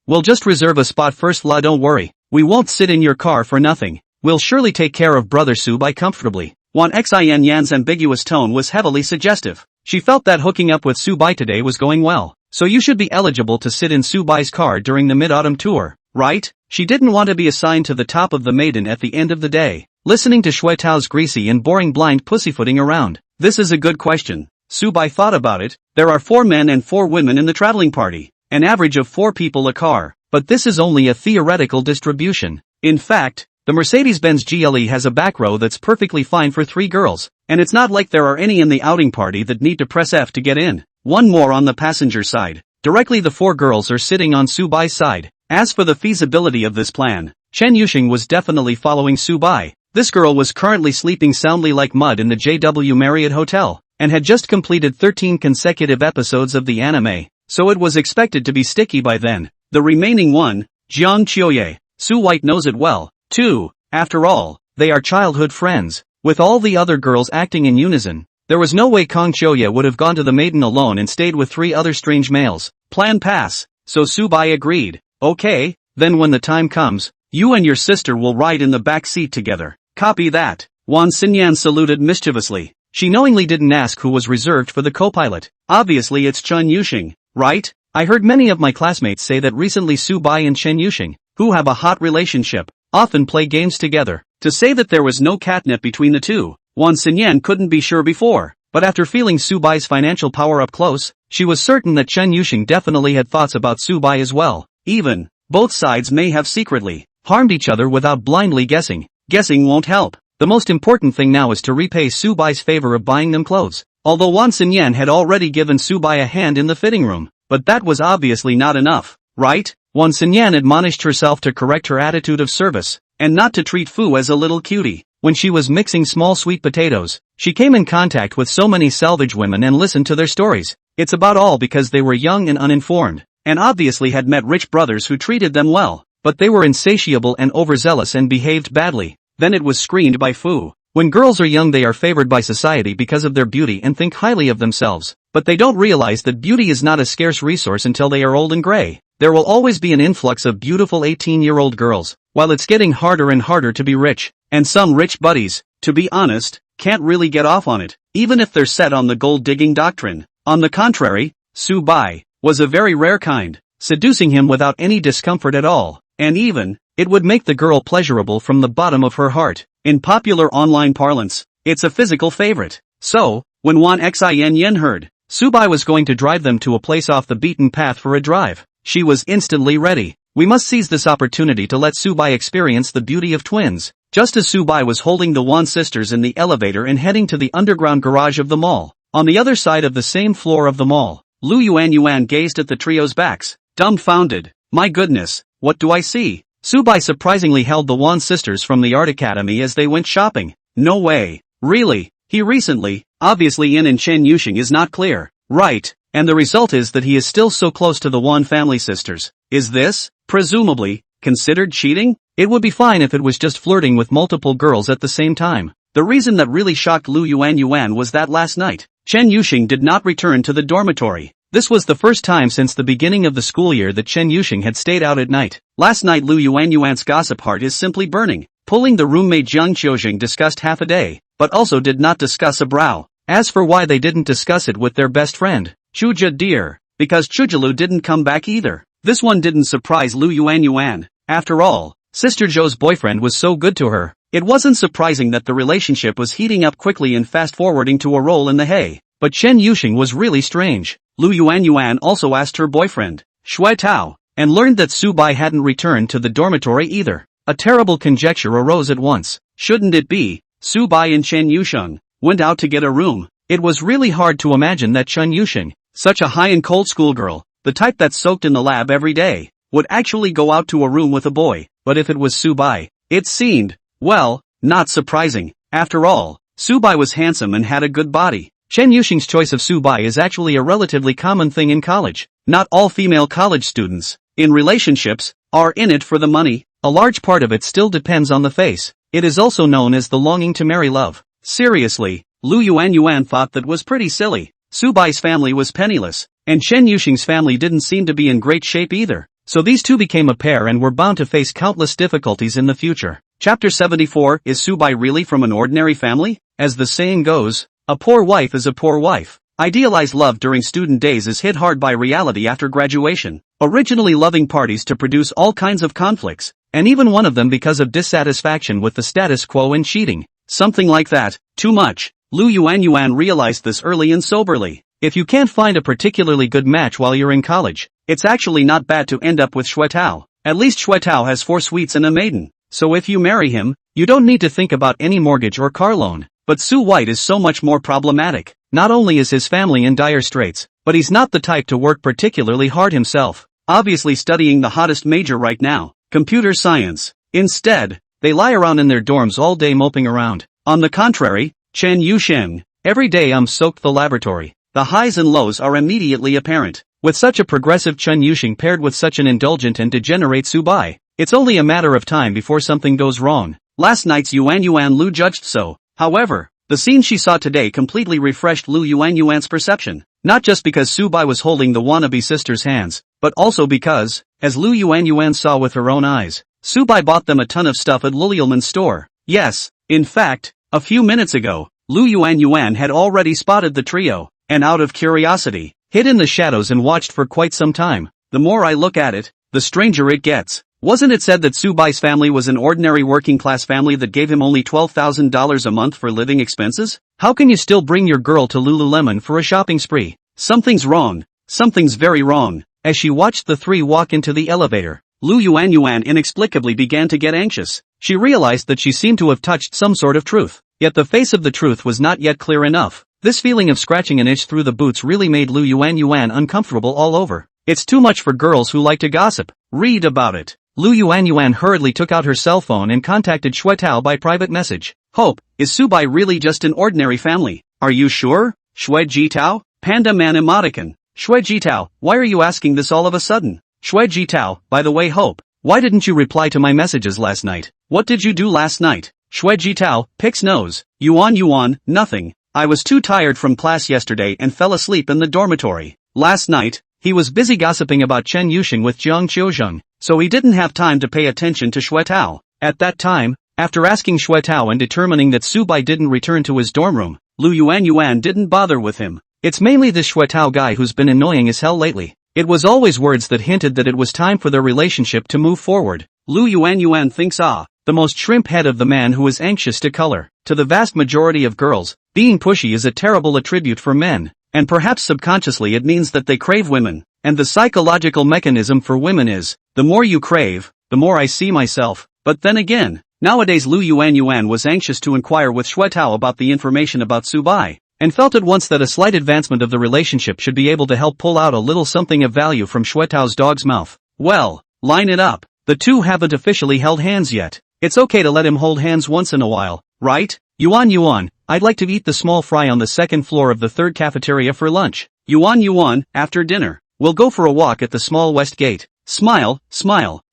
We'll just reserve a spot first. Don't worry, we won't sit in your car for nothing. We'll surely take care of Brother Subai comfortably." Wan Xinyan's ambiguous tone was heavily suggestive. She felt that hooking up with Subai today was going well. "So you should be eligible to sit in Subai's car during the Mid-Autumn tour, right?" She didn't want to be assigned to the top of the maiden at the end of the day, listening to Shuetao's greasy and boring blind pussyfooting around. This is a good question. Subai thought about it. There are 4 men and 4 women in the traveling party, an average of 4 people a car, but this is only a theoretical distribution. In fact, the Mercedes-Benz GLE has a back row that's perfectly fine for 3 girls, and it's not like there are any in the outing party that need to press F to get in. One more on the passenger side. Directly the 4 girls are sitting on Subai's side. As for the feasibility of this plan, Chen Yuxing was definitely following Subai. This girl was currently sleeping soundly like mud in the JW Marriott Hotel, and had just completed 13 consecutive episodes of the anime, so it was expected to be sticky by then. The remaining one, Jiang Qiuye, Su White knows it well, too. After all, they are childhood friends. With all the other girls acting in unison, there was no way Kong Qiuye would have gone to the maiden alone and stayed with 3 other strange males. Plan pass. So Subai agreed. "Okay, then when the time comes, you and your sister will ride in the back seat together." "Copy that." Wan Xinyan saluted mischievously. She knowingly didn't ask who was reserved for the co-pilot. Obviously it's Chen Yuxing, right? I heard many of my classmates say that recently Subai and Chen Yuxing, who have a hot relationship, often play games together. To say that there was no catnip between the two, Wan Xinyan couldn't be sure before, but after feeling Subai's financial power up close, she was certain that Chen Yuxing definitely had thoughts about Subai as well. Even, both sides may have secretly harmed each other without blindly guessing. Guessing won't help. The most important thing now is to repay Subai's favor of buying them clothes. Although Wan Xinyan had already given Subai a hand in the fitting room, but that was obviously not enough, right? Wan Xinyan admonished herself to correct her attitude of service, and not to treat Fu as a little cutie. When she was mixing small sweet potatoes, she came in contact with so many salvage women and listened to their stories. It's about all because they were young and uninformed, and obviously had met rich brothers who treated them well, but they were insatiable and overzealous and behaved badly. Then it was screened by Fu. When girls are young they are favored by society because of their beauty and think highly of themselves, but they don't realize that beauty is not a scarce resource until they are old and gray. There will always be an influx of beautiful 18-year-old girls, while it's getting harder and harder to be rich, and some rich buddies, to be honest, can't really get off on it, even if they're set on the gold-digging doctrine. On the contrary, Subai was a very rare kind, seducing him without any discomfort at all, and even, it would make the girl pleasurable from the bottom of her heart. In popular online parlance, it's a physical favorite. So, when Wan Xinyan heard Subai was going to drive them to a place off the beaten path for a drive, she was instantly ready. We must seize this opportunity to let Subai experience the beauty of twins. Just as Subai was holding the Wan sisters in the elevator and heading to the underground garage of the mall, on the other side of the same floor of the mall, Lu Yuan gazed at the trio's backs, dumbfounded. My goodness, what do I see? Subai surprisingly held the Wan sisters from the art academy as they went shopping. No way. Really? He recently, obviously in Chen Yuxing is not clear. Right, and the result is that he is still so close to the Wan family sisters. Is this, presumably, considered cheating? It would be fine if it was just flirting with multiple girls at the same time. The reason that really shocked Lu Yuan was that last night, Chen Yuxing did not return to the dormitory. This was the first time since the beginning of the school year that Chen Yusheng had stayed out at night. Last night Lu Yuanyuan's gossip heart is simply burning. Pulling the roommate Jiang Qiuzheng discussed half a day, but also did not discuss a brow. As for why they didn't discuss it with their best friend, Chuja dear, because Chujalu didn't come back either. This one didn't surprise Lu Yuanyuan. After all, Sister Zhou's boyfriend was so good to her. It wasn't surprising that the relationship was heating up quickly and fast-forwarding to a roll in the hay. But Chen Yusheng was really strange. Lu Yuanyuan also asked her boyfriend, Shui Tao, and learned that Su Bai hadn't returned to the dormitory either. A terrible conjecture arose at once. Shouldn't it be, Su Bai and Chen Yusheng went out to get a room? It was really hard to imagine that Chen Yusheng, such a high and cold schoolgirl, the type that's soaked in the lab every day, would actually go out to a room with a boy. But if it was Su Bai, it seemed, well, not surprising. After all, Su Bai was handsome and had a good body. Chen Yusheng's choice of Su Bai is actually a relatively common thing in college. Not all female college students, in relationships, are in it for the money. A large part of it still depends on the face. It is also known as the longing to marry love. Seriously, Lu Yuanyuan thought that was pretty silly. Su Bai's family was penniless, and Chen Yusheng's family didn't seem to be in great shape either. So these two became a pair and were bound to face countless difficulties in the future. Chapter 74. Is Su Bai really from an ordinary family? As the saying goes, a poor wife is a poor wife. Idealized love during student days is hit hard by reality after graduation. Originally loving parties to produce all kinds of conflicts, and even one of them because of dissatisfaction with the status quo and cheating. Something like that. Too much. Lu Yuanyuan realized this early and soberly. If you can't find a particularly good match while you're in college, it's actually not bad to end up with Shui Tao. At least Shui Tao has 4 suites and a maiden. So if you marry him, you don't need to think about any mortgage or car loan. But Su White is so much more problematic. Not only is his family in dire straits, but he's not the type to work particularly hard himself. Obviously studying the hottest major right now, computer science. Instead, they lie around in their dorms all day moping around. On the contrary, Chen Yusheng, every day soaked the laboratory. The highs and lows are immediately apparent. With such a progressive Chen Yusheng paired with such an indulgent and degenerate Su Bai, it's only a matter of time before something goes wrong. Last night's Yuanyuan Lu judged so. However, the scene she saw today completely refreshed Lu Yuanyuan's perception. Not just because Su Bai was holding the wannabe sister's hands, but also because, as Lu Yuanyuan saw with her own eyes, Su Bai bought them a ton of stuff at Lululemon's store. Yes, in fact, a few minutes ago, Lu Yuanyuan had already spotted the trio, and out of curiosity, hid in the shadows and watched for quite some time. The more I look at it, the stranger it gets. Wasn't it said that Su Bai's family was an ordinary working-class family that gave him only $12,000 a month for living expenses? How can you still bring your girl to Lululemon for a shopping spree? Something's wrong. Something's very wrong. As she watched the three walk into the elevator, Lu Yuanyuan inexplicably began to get anxious. She realized that she seemed to have touched some sort of truth. Yet the face of the truth was not yet clear enough. This feeling of scratching an itch through the boots really made Lu Yuanyuan uncomfortable all over. It's too much for girls who like to gossip. Read about it. Lu Yuanyuan hurriedly took out her cell phone and contacted Shui Tao by private message. Hope, is Su Bai really just an ordinary family? Are you sure? Shui Jitao? Panda man emoticon. Shui Jitao, why are you asking this all of a sudden? Shui Jitao, by the way Hope, why didn't you reply to my messages last night? What did you do last night? Shui Jitao, picks nose. Yuan, nothing. I was too tired from class yesterday and fell asleep in the dormitory. Last night, he was busy gossiping about Chen Yusheng with Jiang Qiuzheng, so he didn't have time to pay attention to Shui Tao. At that time, after asking Shui Tao and determining that Su Bai didn't return to his dorm room, Lu Yuanyuan didn't bother with him. It's mainly this Shui Tao guy who's been annoying as hell lately. It was always words that hinted that it was time for their relationship to move forward. Lu Yuanyuan thinks the most shrimp head of the man who is anxious to color. To the vast majority of girls, being pushy is a terrible attribute for men, and perhaps subconsciously it means that they crave women. And the psychological mechanism for women is, the more you crave, the more I see myself. But then again, nowadays Lu Yuanyuan was anxious to inquire with Shui Tao about the information about Su Bai, and felt at once that a slight advancement of the relationship should be able to help pull out a little something of value from Shui Tao's dog's mouth. Well, line it up. The two haven't officially held hands yet. It's okay to let him hold hands once in a while, right? Yuan, I'd like to eat the small fry on the second floor of the third cafeteria for lunch. Yuan, after dinner, we'll go for a walk at the small west gate. Smile.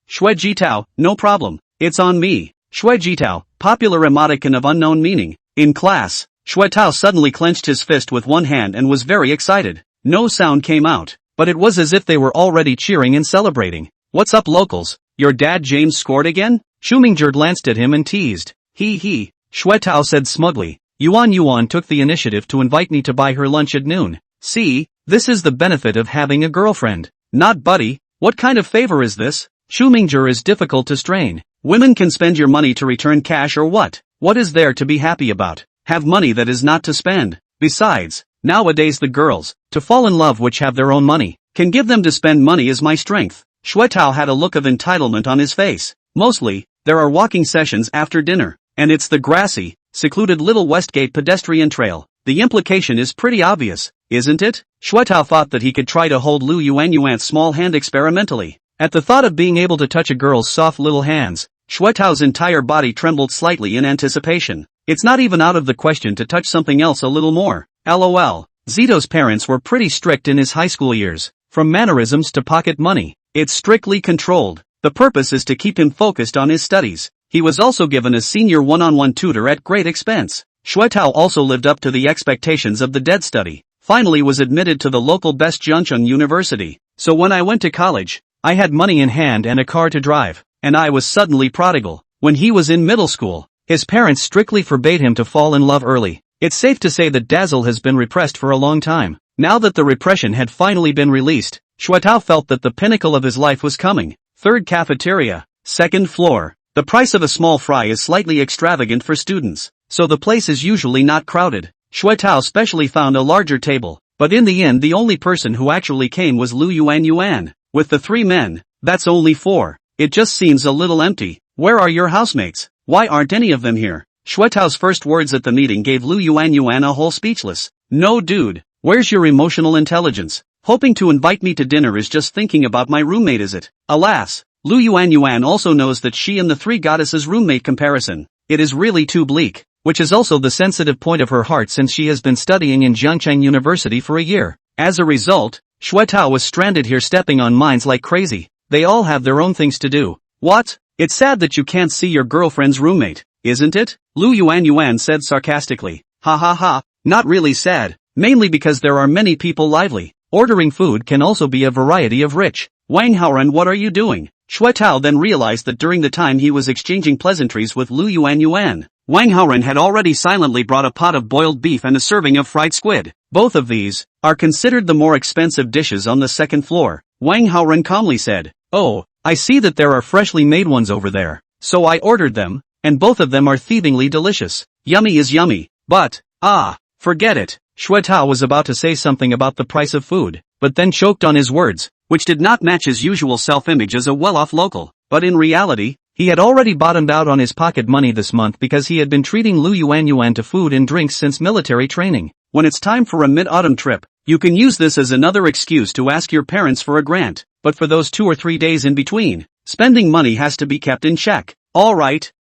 Shui Jitao, no problem. It's on me. Shui Jitao, popular emoticon of unknown meaning. In class, Shui Tao suddenly clenched his fist with one hand and was very excited. No sound came out, but it was as if they were already cheering and celebrating. "What's up, locals? Your dad James scored again?" Shumingjer glanced at him and teased. He. Shuetao said smugly. Yuan took the initiative to invite me to buy her lunch at noon. See, this is the benefit of having a girlfriend. Not buddy. What kind of favor is this? Shumingjer is difficult to strain. Women can spend your money to return cash or what? What is there to be happy about? Have money that is not to spend. Besides, nowadays the girls, to fall in love which have their own money, can give them to spend money is my strength. Shuetao had a look of entitlement on his face. Mostly, there are walking sessions after dinner, and it's the grassy, secluded little Westgate pedestrian trail. The implication is pretty obvious, isn't it? Shuetao thought that he could try to hold Lu Yuan's small hand experimentally. At the thought of being able to touch a girl's soft little hands, Shuetao's entire body trembled slightly in anticipation. It's not even out of the question to touch something else a little more. LOL. Zito's parents were pretty strict in his high school years. From mannerisms to pocket money, it's strictly controlled. The purpose is to keep him focused on his studies. He was also given a senior one-on-one tutor at great expense. Shuetao also lived up to the expectations of the dead study. Finally was admitted to the local best Jiancheng University. So when I went to college, I had money in hand and a car to drive, and I was suddenly prodigal. When he was in middle school, his parents strictly forbade him to fall in love early. It's safe to say that Dazzle has been repressed for a long time. Now that the repression had finally been released, Shuetao felt that the pinnacle of his life was coming. Third cafeteria, second floor. The price of a small fry is slightly extravagant for students, so the place is usually not crowded. Shuetao specially found a larger table, but in the end the only person who actually came was Lu Yuan. With the 3 men, that's only 4. It just seems a little empty. Where are your housemates? Why aren't any of them here? Shuetao's first words at the meeting gave Lu Yuan a whole speechless. No dude, where's your emotional intelligence? Hoping to invite me to dinner is just thinking about my roommate, is it? Alas, Lu Yuan also knows that she and the 3 goddesses roommate comparison. It is really too bleak, which is also the sensitive point of her heart since she has been studying in Jiancheng University for a year. As a result, Shuetao was stranded here stepping on mines like crazy. They all have their own things to do. What? It's sad that you can't see your girlfriend's roommate, isn't it? Lu Yuan said sarcastically. Ha, not really sad, mainly because there are many people lively. Ordering food can also be a variety of rich. Wang Haoran, what are you doing? Shuetao then realized that during the time he was exchanging pleasantries with Lu Yuan, Wang Haoran had already silently brought a pot of boiled beef and a serving of fried squid. Both of these are considered the more expensive dishes on the second floor. Wang Haoran calmly said, "Oh, I see that there are freshly made ones over there. So I ordered them, and both of them are thievingly delicious. Yummy is yummy, but, forget it." Shuetao was about to say something about the price of food, but then choked on his words, which did not match his usual self-image as a well-off local. But in reality, he had already bottomed out on his pocket money this month because he had been treating Lu Yuan to food and drinks since military training. When it's time for a mid-autumn trip, you can use this as another excuse to ask your parents for a grant, but for those 2 or 3 days in between, spending money has to be kept in check. Alright,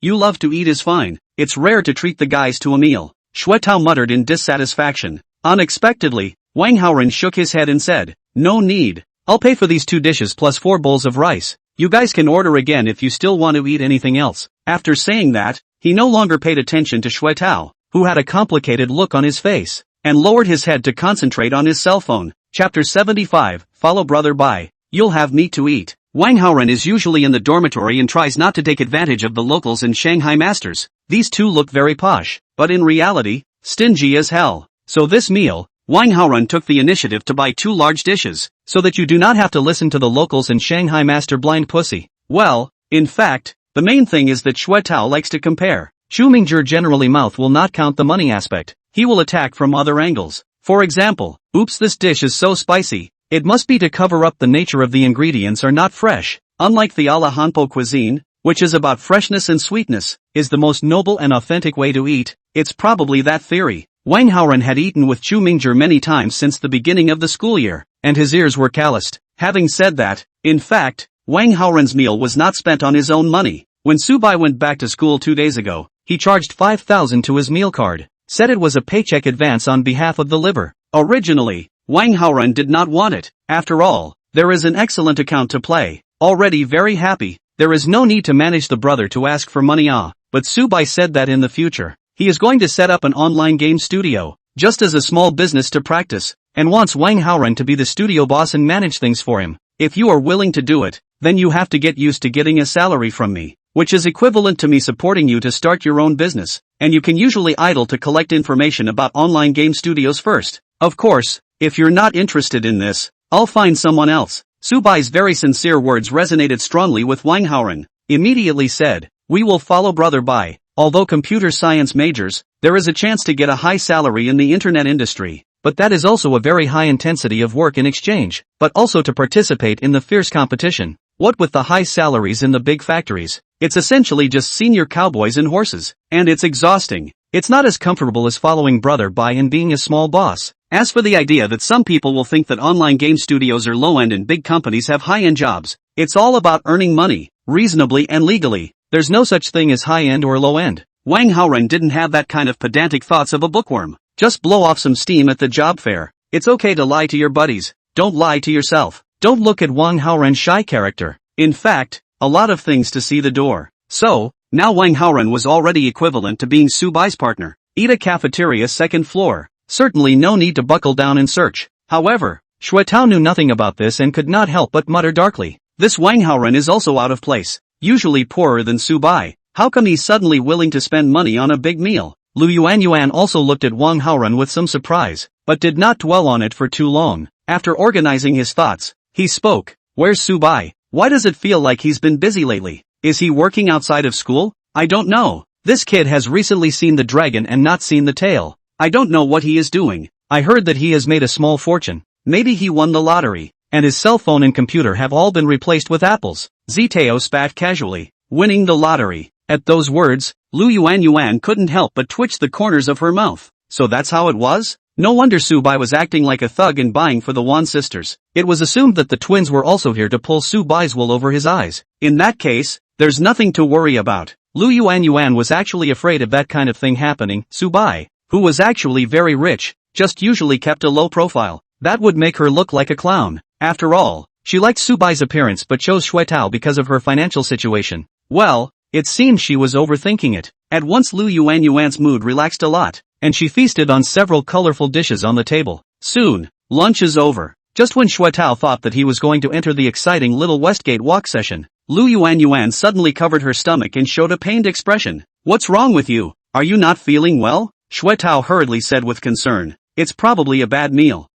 you love to eat is fine, it's rare to treat the guys to a meal. Shuetao muttered in dissatisfaction. Unexpectedly, Wang Haoran shook his head and said, "No need. I'll pay for these 2 dishes plus 4 bowls of rice. You guys can order again if you still want to eat anything else." After saying that, he no longer paid attention to Shuetao, who had a complicated look on his face, and lowered his head to concentrate on his cell phone. Chapter 75, Follow Brother Bye. You'll have meat to eat. Wang Haoran is usually in the dormitory and tries not to take advantage of the locals and Shanghai masters. These 2 look very posh, but in reality, stingy as hell. So this meal, Wang Haoran took the initiative to buy 2 large dishes, so that you do not have to listen to the locals and Shanghai master blind pussy. Well, in fact, the main thing is that Shuetao likes to compare. Shumingjer generally mouth will not count the money aspect. He will attack from other angles. For example, oops, this dish is so spicy. It must be to cover up the nature of the ingredients are not fresh. Unlike the a la Hanpo cuisine, which is about freshness and sweetness, is the most noble and authentic way to eat, it's probably that theory. Wang Haoran had eaten with Shumingjer many times since the beginning of the school year, and his ears were calloused. Having said that, in fact, Wang Haoran's meal was not spent on his own money. When Subai went back to school 2 days ago, he charged 5,000 to his meal card, said it was a paycheck advance on behalf of the liver. Originally, Wang Haoran did not want it. After all, there is an excellent account to play. Already very happy, there is no need to manage the brother to ask for money. But Subai said that in the future, he is going to set up an online game studio, just as a small business to practice, and wants Wang Haoren to be the studio boss and manage things for him. If you are willing to do it, then you have to get used to getting a salary from me, which is equivalent to me supporting you to start your own business, and you can usually idle to collect information about online game studios first. Of course, if you're not interested in this, I'll find someone else. Subai's very sincere words resonated strongly with Wang Haoren. Immediately said, "We will follow brother Bai. Although computer science majors, there is a chance to get a high salary in the internet industry, but that is also a very high intensity of work in exchange, but also to participate in the fierce competition. What with the high salaries in the big factories, it's essentially just senior cowboys and horses, and it's exhausting. It's not as comfortable as following brother Bai and being a small boss. As for the idea that some people will think that online game studios are low-end and big companies have high-end jobs, it's all about earning money, reasonably and legally. There's no such thing as high-end or low-end." Wang Haoren didn't have that kind of pedantic thoughts of a bookworm. Just blow off some steam at the job fair. It's okay to lie to your buddies, don't lie to yourself. Don't look at Wang Haoren's shy character. In fact, a lot of things to see the door. So, now Wang Haoren was already equivalent to being Subai's partner. Eat a cafeteria second floor. Certainly no need to buckle down and search. However, Xuetao knew nothing about this and could not help but mutter darkly. This Wang Haoren is also out of place. Usually poorer than Subai. How come he's suddenly willing to spend money on a big meal? Lu Yuan also looked at Wang Haoren with some surprise, but did not dwell on it for too long. After organizing his thoughts, he spoke. "Where's Subai? Why does it feel like he's been busy lately? Is he working outside of school? I don't know. This kid has recently seen the dragon and not seen the tail. I don't know what he is doing. I heard that he has made a small fortune. Maybe he won the lottery, and his cell phone and computer have all been replaced with apples." Zitao spat casually. Winning the lottery. At those words, Lu Yuan couldn't help but twitch the corners of her mouth. So that's how it was? No wonder Subai was acting like a thug and buying for the Wan sisters. It was assumed that the twins were also here to pull Subai's wool over his eyes. In that case, there's nothing to worry about. Lu Yuan was actually afraid of that kind of thing happening. Subai, who was actually very rich, just usually kept a low profile. That would make her look like a clown. After all, she liked Subai's appearance but chose Xuetao because of her financial situation. Well, it seemed she was overthinking it. At once Lu Yuan's mood relaxed a lot, and she feasted on several colorful dishes on the table. Soon, lunch is over. Just when Xuetao thought that he was going to enter the exciting little Westgate walk session, Lu Yuan suddenly covered her stomach and showed a pained expression. "What's wrong with you? Are you not feeling well?" Xuetao hurriedly said with concern. "It's probably a bad meal."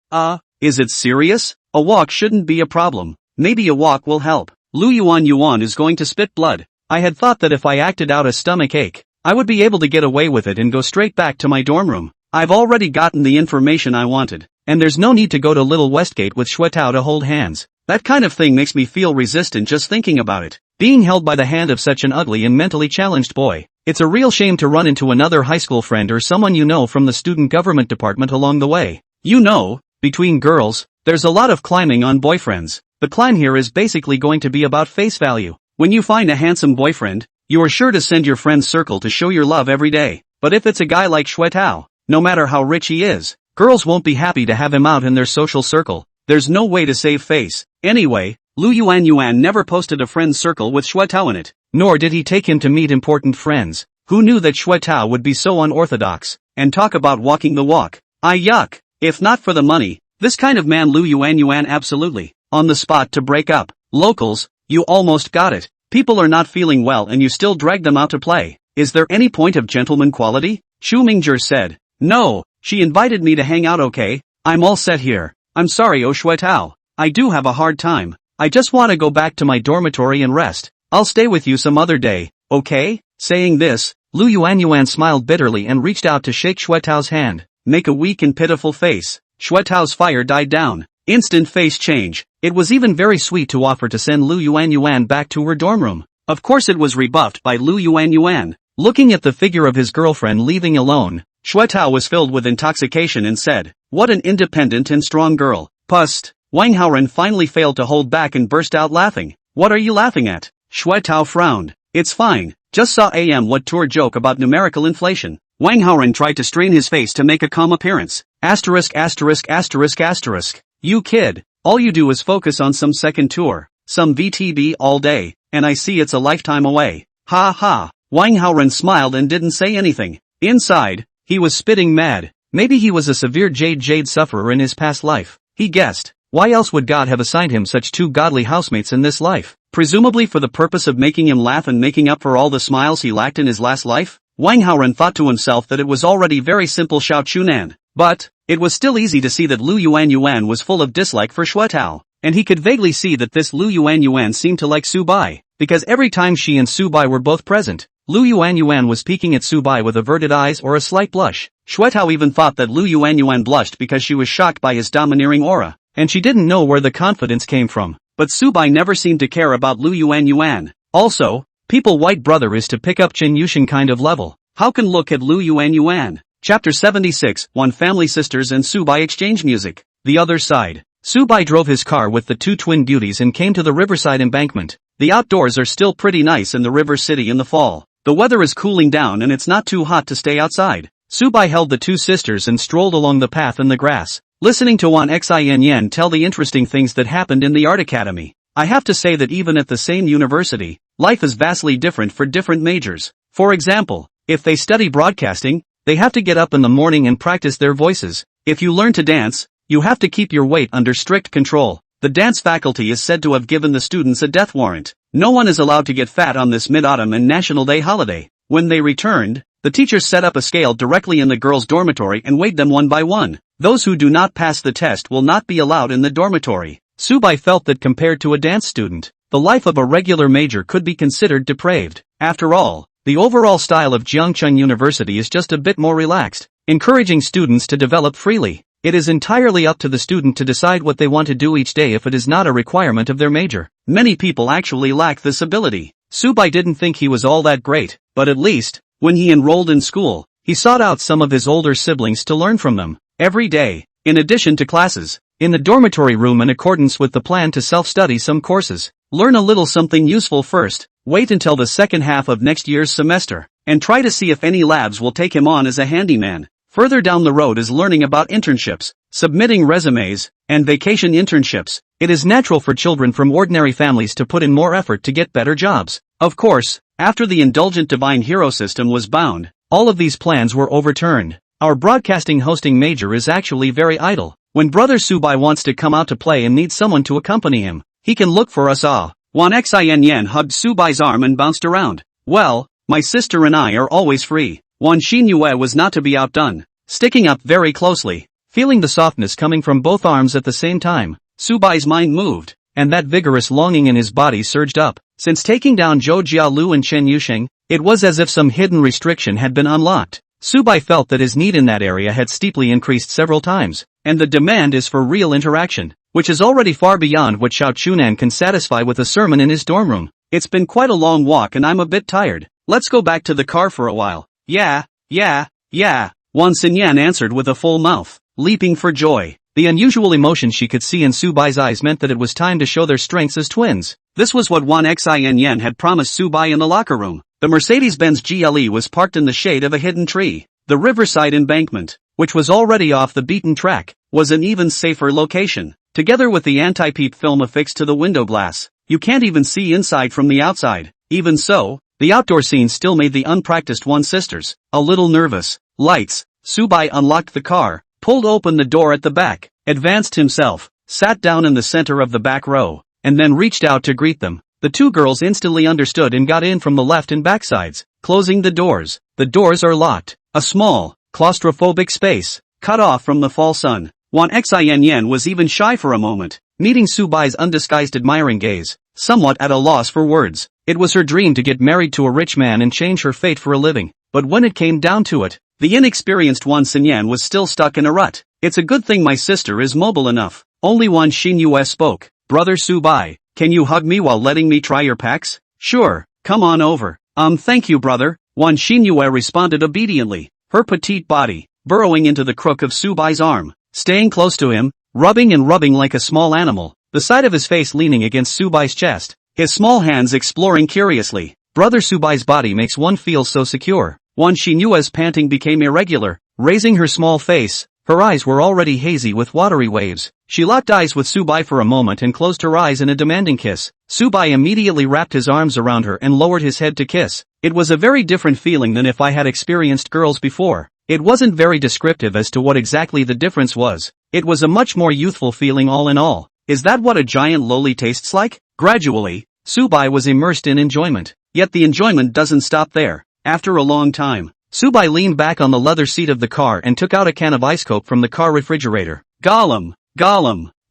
Is it serious? A walk shouldn't be a problem. Maybe a walk will help. Lu Yuan is going to spit blood. I had thought that if I acted out a stomach ache, I would be able to get away with it and go straight back to my dorm room. I've already gotten the information I wanted, and there's no need to go to Little Westgate with Xuetao to hold hands. That kind of thing makes me feel resistant just thinking about it. Being held by the hand of such an ugly and mentally challenged boy. It's a real shame to run into another high school friend or someone you know from the student government department along the way. You know, between girls, there's a lot of climbing on boyfriends. The climb here is basically going to be about face value. When you find a handsome boyfriend, you are sure to send your friend's circle to show your love every day. But if it's a guy like Xuetao, no matter how rich he is, girls won't be happy to have him out in their social circle. There's no way to save face. Anyway, Lu Yuan never posted a friend's circle with Xuetao in it, nor did he take him to meet important friends. Who knew that Xuetao would be so unorthodox, and talk about walking the walk? Yuck. If not for the money, this kind of man Lu Yuan absolutely, on the spot to break up. Locals, you almost got it. People are not feeling well and you still drag them out to play. Is there any point of gentleman quality? Xu Mingzhi said. No, she invited me to hang out. Okay, I'm all set here. I'm sorry Xuetao. I do have a hard time. I just want to go back to my dormitory and rest. I'll stay with you some other day, okay? Saying this, Lu Yuan smiled bitterly and reached out to shake Xuetao's hand. Make a weak and pitiful face. Xuetao's fire died down. Instant face change. It was even very sweet to offer to send Lu Yuan back to her dorm room. Of course it was rebuffed by Lu Yuan. Looking at the figure of his girlfriend leaving alone, Xuetao was filled with intoxication and said, "What an independent and strong girl." Pust. Wang Haoren finally failed to hold back and burst out laughing. "What are you laughing at?" Xuetao frowned. "It's fine. Just saw what tour joke about numerical inflation." Wang Haoren tried to strain his face to make a calm appearance. Asterisk. You kid, all you do is focus on some second tour, some VTB all day, and I see it's a lifetime away. Ha ha. Wang Haoren smiled and didn't say anything. Inside, he was spitting mad. Maybe he was a severe jade sufferer in his past life. He guessed. Why else would God have assigned him such two godly housemates in this life? Presumably for the purpose of making him laugh and making up for all the smiles he lacked in his last life? Wang Haoren thought to himself that it was already very simple Xiao Chunan. But it was still easy to see that Lu Yuan was full of dislike for Shuetao. And he could vaguely see that this Lu Yuan seemed to like Su Bai, because every time she and Su Bai were both present, Lu Yuan was peeking at Su Bai with averted eyes or a slight blush. Shuetao even thought that Lu Yuan blushed because she was shocked by his domineering aura, and she didn't know where the confidence came from. But Su Bai never seemed to care about Lu Yuan. Also, people white brother is to pick up Chen Yusheng kind of level. How can look at Lu Yuan? Chapter 76, One Family Sisters and Su Bai exchange music. The other side. Su Bai drove his car with the two twin beauties and came to the riverside embankment. The outdoors are still pretty nice in the river city in the fall. The weather is cooling down and it's not too hot to stay outside. Su Bai held the two sisters and strolled along the path in the grass, listening to Wan Xin tell the interesting things that happened in the art academy. I have to say that even at the same university, life is vastly different for different majors. For example, if they study broadcasting, they have to get up in the morning and practice their voices. If you learn to dance, you have to keep your weight under strict control. The dance faculty is said to have given the students a death warrant. No one is allowed to get fat on this Mid-Autumn and National Day holiday. When they returned, the teachers set up a scale directly in the girls' dormitory and weighed them one by one. Those who do not pass the test will not be allowed in the dormitory. Su Bai felt that compared to a dance student, the life of a regular major could be considered depraved. After all, the overall style of Jiangcheng University is just a bit more relaxed, encouraging students to develop freely. It is entirely up to the student to decide what they want to do each day if it is not a requirement of their major. Many people actually lack this ability. Su Bai didn't think he was all that great, but at least, when he enrolled in school, he sought out some of his older siblings to learn from them, every day, in addition to classes. In the dormitory room in accordance with the plan to self-study some courses, learn a little something useful first, wait until the second half of next year's semester, and try to see if any labs will take him on as a handyman. Further down the road is learning about internships, submitting resumes, and vacation internships. It is natural for children from ordinary families to put in more effort to get better jobs. Of course, after the indulgent divine hero system was bound, all of these plans were overturned. Our broadcasting hosting major is actually very idle. When brother Su Bai wants to come out to play and needs someone to accompany him, he can look for us all. Wan Xin hugged Su Bai's arm and bounced around. Well, my sister and I are always free. Wan Xinyue was not to be outdone, sticking up very closely. Feeling the softness coming from both arms at the same time, Su Bai's mind moved, and that vigorous longing in his body surged up. Since taking down Zhou Jialu and Chen Yusheng, it was as if some hidden restriction had been unlocked. Su Bai felt that his need in that area had steeply increased several times, and the demand is for real interaction, which is already far beyond what Xiao Chunan can satisfy with a sermon in his dorm room. It's been quite a long walk and I'm a bit tired. Let's go back to the car for a while. Yeah. Wan Xinyan answered with a full mouth, leaping for joy. The unusual emotion she could see in Su Bai's eyes meant that it was time to show their strengths as twins. This was what Wan Xin had promised Su Bai in the locker room. The Mercedes-Benz GLE was parked in the shade of a hidden tree. The riverside embankment, which was already off the beaten track, was an even safer location. Together with the anti-peep film affixed to the window glass, you can't even see inside from the outside. Even so, the outdoor scene still made the unpracticed Wan sisters a little nervous. Lights. Su Bai unlocked the car, pulled open the door at the back, advanced himself, sat down in the center of the back row, and then reached out to greet them. The two girls instantly understood and got in from the left and back sides, closing the doors. The doors are locked. A small, claustrophobic space, cut off from the fall sun. Wan Xin was even shy for a moment, meeting Su Bai's undisguised admiring gaze, somewhat at a loss for words. It was her dream to get married to a rich man and change her fate for a living, but when it came down to it, the inexperienced Wan Xinyan was still stuck in a rut. It's a good thing my sister is mobile enough. Only Wan Xinyue spoke. Brother Su Bai, can you hug me while letting me try your packs? Sure, come on over. Thank you brother. Wan Xinyue responded obediently, her petite body burrowing into the crook of Su Bai's arm, staying close to him, rubbing and rubbing like a small animal, the side of his face leaning against Su Bai's chest, his small hands exploring curiously. Brother Su Bai's body makes one feel so secure. Wan Xinyue's panting became irregular, raising her small face. Her eyes were already hazy with watery waves. She locked eyes with Su Bai for a moment and closed her eyes in a demanding kiss. Su Bai immediately wrapped his arms around her and lowered his head to kiss. It was a very different feeling than if I had experienced girls before. It wasn't very descriptive as to what exactly the difference was. It was a much more youthful feeling all in all. Is that what a giant loli tastes like? Gradually, Subai was immersed in enjoyment. Yet the enjoyment doesn't stop there. After a long time, Subai leaned back on the leather seat of the car and took out a can of ice coke from the car refrigerator. Gollum.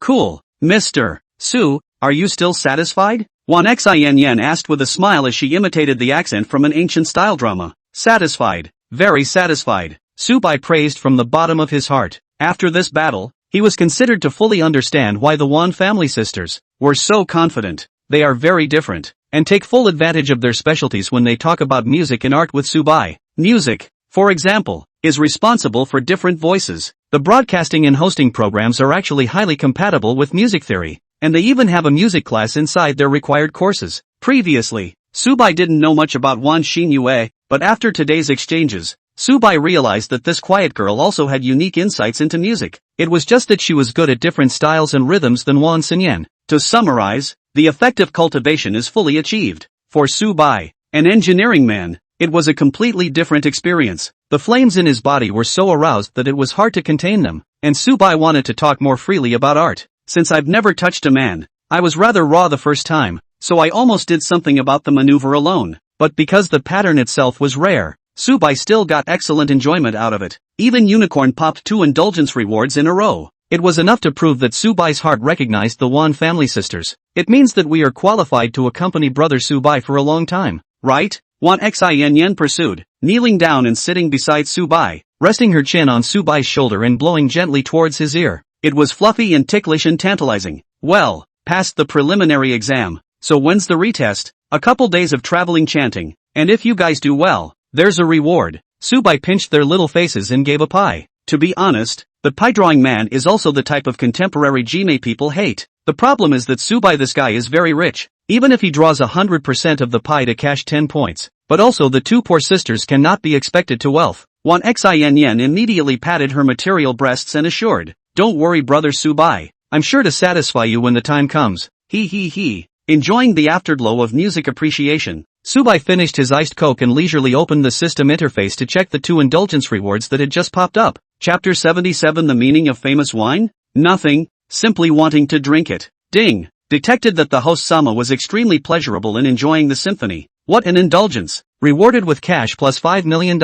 Cool. Mr. Su, are you still satisfied? Wan Xin asked with a smile as she imitated the accent from an ancient style drama. Satisfied. Very satisfied. Subai praised from the bottom of his heart. After this battle, he was considered to fully understand why the Wan family sisters were so confident. They are very different, and take full advantage of their specialties when they talk about music and art with Subai. Music, for example, is responsible for different voices. The broadcasting and hosting programs are actually highly compatible with music theory, and they even have a music class inside their required courses. Previously, Subai didn't know much about Wan Xinyue, but after today's exchanges, Subai realized that this quiet girl also had unique insights into music. It was just that she was good at different styles and rhythms than Wan Xinyan. To summarize, the effective cultivation is fully achieved. For Subai, an engineering man, it was a completely different experience. The flames in his body were so aroused that it was hard to contain them, and Subai wanted to talk more freely about art. Since I've never touched a man, I was rather raw the first time, so I almost did something about the maneuver alone. But because the pattern itself was rare, Subai still got excellent enjoyment out of it. Even Unicorn popped 2 indulgence rewards in a row. It was enough to prove that Subai's heart recognized the Wan family sisters. It means that we are qualified to accompany brother Subai for a long time, right? Wan Xin pursued, kneeling down and sitting beside Subai, resting her chin on Subai's shoulder and blowing gently towards his ear. It was fluffy and ticklish and tantalizing. Well, passed the preliminary exam, so when's the retest? A couple days of traveling chanting, and if you guys do well, there's a reward. Subai pinched their little faces and gave a pie. To be honest, the pie drawing man is also the type of contemporary Jime people hate. The problem is that Subai, this guy, is very rich. Even if he draws 100% of the pie to cash 10 points. But also the 2 poor sisters cannot be expected to wealth. Wan Xin immediately patted her material breasts and assured, "Don't worry brother Subai, I'm sure to satisfy you when the time comes." He. Enjoying the afterglow of music appreciation, Subai finished his iced coke and leisurely opened the system interface to check the 2 indulgence rewards that had just popped up. Chapter 77 The meaning of famous wine? Nothing, simply wanting to drink it. Ding. Detected that the host Sama was extremely pleasurable in enjoying the symphony. What an indulgence! Rewarded with cash plus $5 million.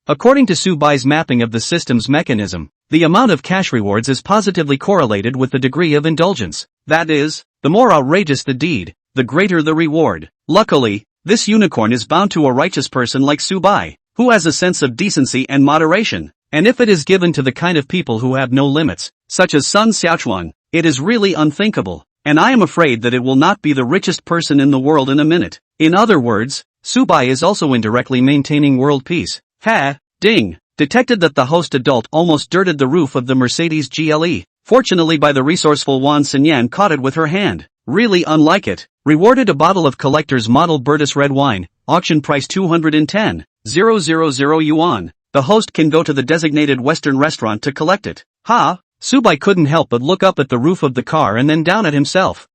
According to Subai's mapping of the system's mechanism, the amount of cash rewards is positively correlated with the degree of indulgence. That is, the more outrageous the deed, the greater the reward. Luckily, this unicorn is bound to a righteous person like Subai, who has a sense of decency and moderation. And if it is given to the kind of people who have no limits, such as Sun Xiaochuan, it is really unthinkable. And I am afraid that it will not be the richest person in the world in a minute. In other words, Subai is also indirectly maintaining world peace. Ding. Detected that the host adult almost dirted the roof of the Mercedes GLE. Fortunately, by the resourceful Wan Xinyan caught it with her hand. Really unlike it. Rewarded a bottle of collector's model Bertus red wine, auction price 210,000 yuan. The host can go to the designated Western restaurant to collect it. Subai couldn't help but look up at the roof of the car and then down at himself.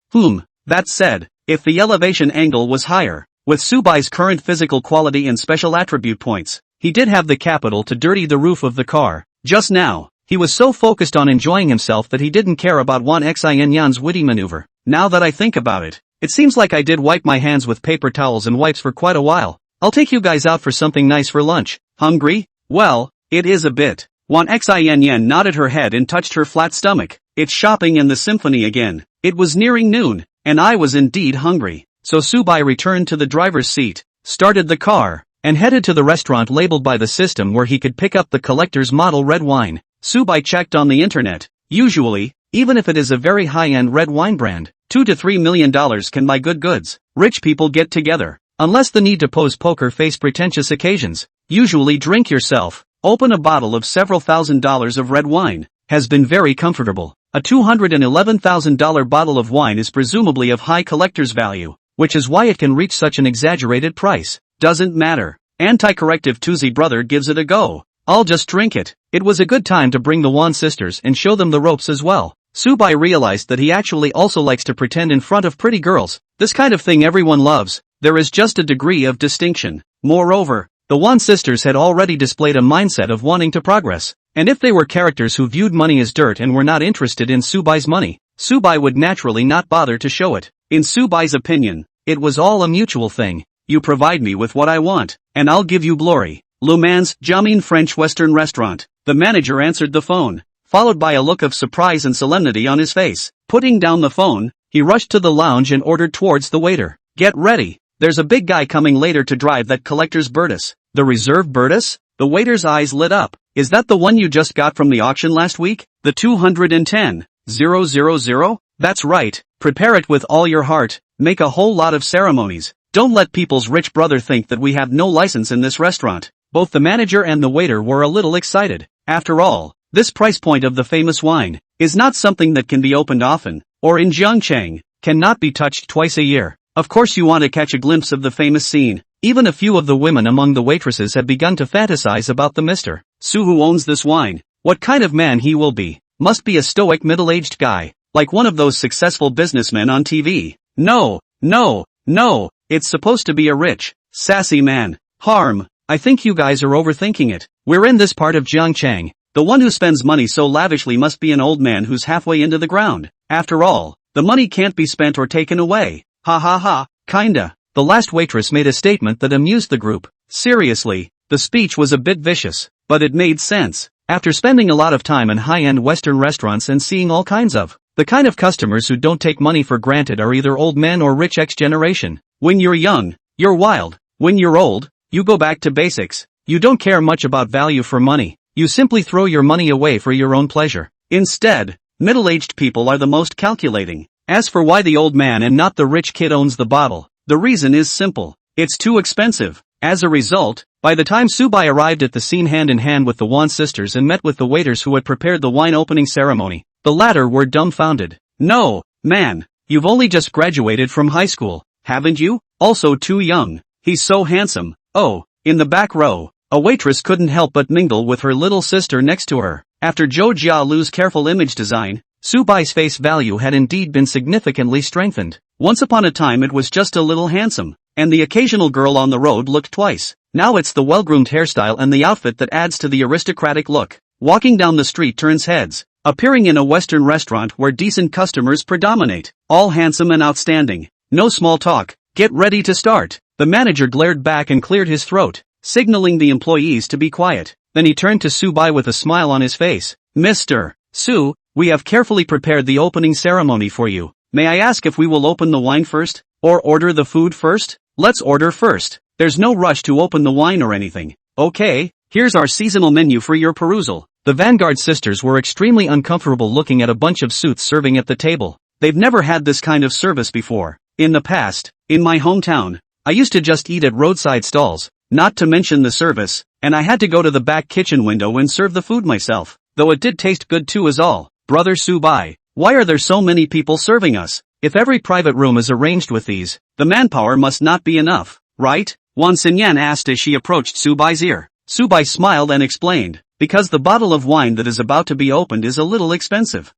That said, if the elevation angle was higher, with Subai's current physical quality and special attribute points, he did have the capital to dirty the roof of the car. Just now, he was so focused on enjoying himself that he didn't care about Wan Xinyan's witty maneuver. Now that I think about it, it seems like I did wipe my hands with paper towels and wipes for quite a while. I'll take you guys out for something nice for lunch. Hungry? Well, it is a bit. Wan Xin nodded her head and touched her flat stomach. It's shopping and the symphony again. It was nearing noon, and I was indeed hungry. So Subai returned to the driver's seat, started the car, and headed to the restaurant labeled by the system where he could pick up the collector's model red wine. Subai checked on the internet. Usually, even if it is a very high-end red wine brand, $2 to $3 million can buy good goods. Rich people get together, unless the need to pose poker face pretentious occasions. Usually drink yourself. Open a bottle of several $1,000s of red wine. Has been very comfortable. A $211,000 bottle of wine is presumably of high collector's value, which is why it can reach such an exaggerated price. Doesn't matter. Anti-corrective Tuzi brother gives it a go. I'll just drink it. It was a good time to bring the Wan sisters and show them the ropes as well. Subai realized that he actually also likes to pretend in front of pretty girls. This kind of thing everyone loves. There is just a degree of distinction. Moreover, The Wan sisters had already displayed a mindset of wanting to progress. And if they were characters who viewed money as dirt and were not interested in Subai's money, Subai would naturally not bother to show it. In Subai's opinion, it was all a mutual thing. You provide me with what I want, and I'll give you glory. Le Mans Jamin French Western Restaurant. The manager answered the phone, followed by a look of surprise and solemnity on his face. Putting down the phone, he rushed to the lounge and ordered towards the waiter. Get ready, there's a big guy coming later to drive that collector's Bertus. The reserve Bertus? The waiter's eyes lit up. Is that the one you just got from the auction last week? The 210,000? That's right, prepare it with all your heart, make a whole lot of ceremonies. Don't let people's rich brother think that we have no license in this restaurant. Both the manager and the waiter were a little excited. After all, this price point of the famous wine is not something that can be opened often, or in Jiangcheng, cannot be touched twice a year. Of course you want to catch a glimpse of the famous scene. Even a few of the women among the waitresses had begun to fantasize about the Mr. Su who owns this wine. What kind of man he will be. Must be a stoic middle-aged guy, like one of those successful businessmen on TV. No, it's supposed to be a rich, sassy man. Harm, I think you guys are overthinking it. We're in this part of Jiangcheng. The one who spends money so lavishly must be an old man who's halfway into the ground. After all, the money can't be spent or taken away. Ha ha ha, kinda. The last waitress made a statement that amused the group. Seriously, the speech was a bit vicious, but it made sense. After spending a lot of time in high-end Western restaurants and seeing all kinds of the kind of customers who don't take money for granted are either old men or rich X generation. When you're young, you're wild. When you're old, you go back to basics. You don't care much about value for money. You simply throw your money away for your own pleasure. Instead, middle-aged people are the most calculating. As for why the old man and not the rich kid owns the bottle, the reason is simple. It's too expensive. As a result, by the time Subai arrived at the scene hand in hand with the Wan sisters and met with the waiters who had prepared the wine opening ceremony, the latter were dumbfounded. No, man, you've only just graduated from high school, haven't you? Also too young. He's so handsome. Oh, in the back row, a waitress couldn't help but mingle with her little sister next to her. After Zhou Jialu's careful image design, Subai's face value had indeed been significantly strengthened. Once upon a time it was just a little handsome, and the occasional girl on the road looked twice. Now it's the well-groomed hairstyle and the outfit that adds to the aristocratic look. Walking down the street turns heads, appearing in a Western restaurant where decent customers predominate. All handsome and outstanding. No small talk. Get ready to start. The manager glared back and cleared his throat, signaling the employees to be quiet. Then he turned to Subai with a smile on his face. Mr. Su, we have carefully prepared the opening ceremony for you. May I ask if we will open the wine first, or order the food first? Let's order first. There's no rush to open the wine or anything. Okay, here's our seasonal menu for your perusal. The Vanguard sisters were extremely uncomfortable looking at a bunch of suits serving at the table. They've never had this kind of service before. In the past, in my hometown, I used to just eat at roadside stalls, not to mention the service, and I had to go to the back kitchen window and serve the food myself, though it did taste good too as all. Brother Subai, why are there so many people serving us? If every private room is arranged with these, the manpower must not be enough, right? Wan Xinyan asked as she approached Subai's ear. Subai smiled and explained, because the bottle of wine that is about to be opened is a little expensive.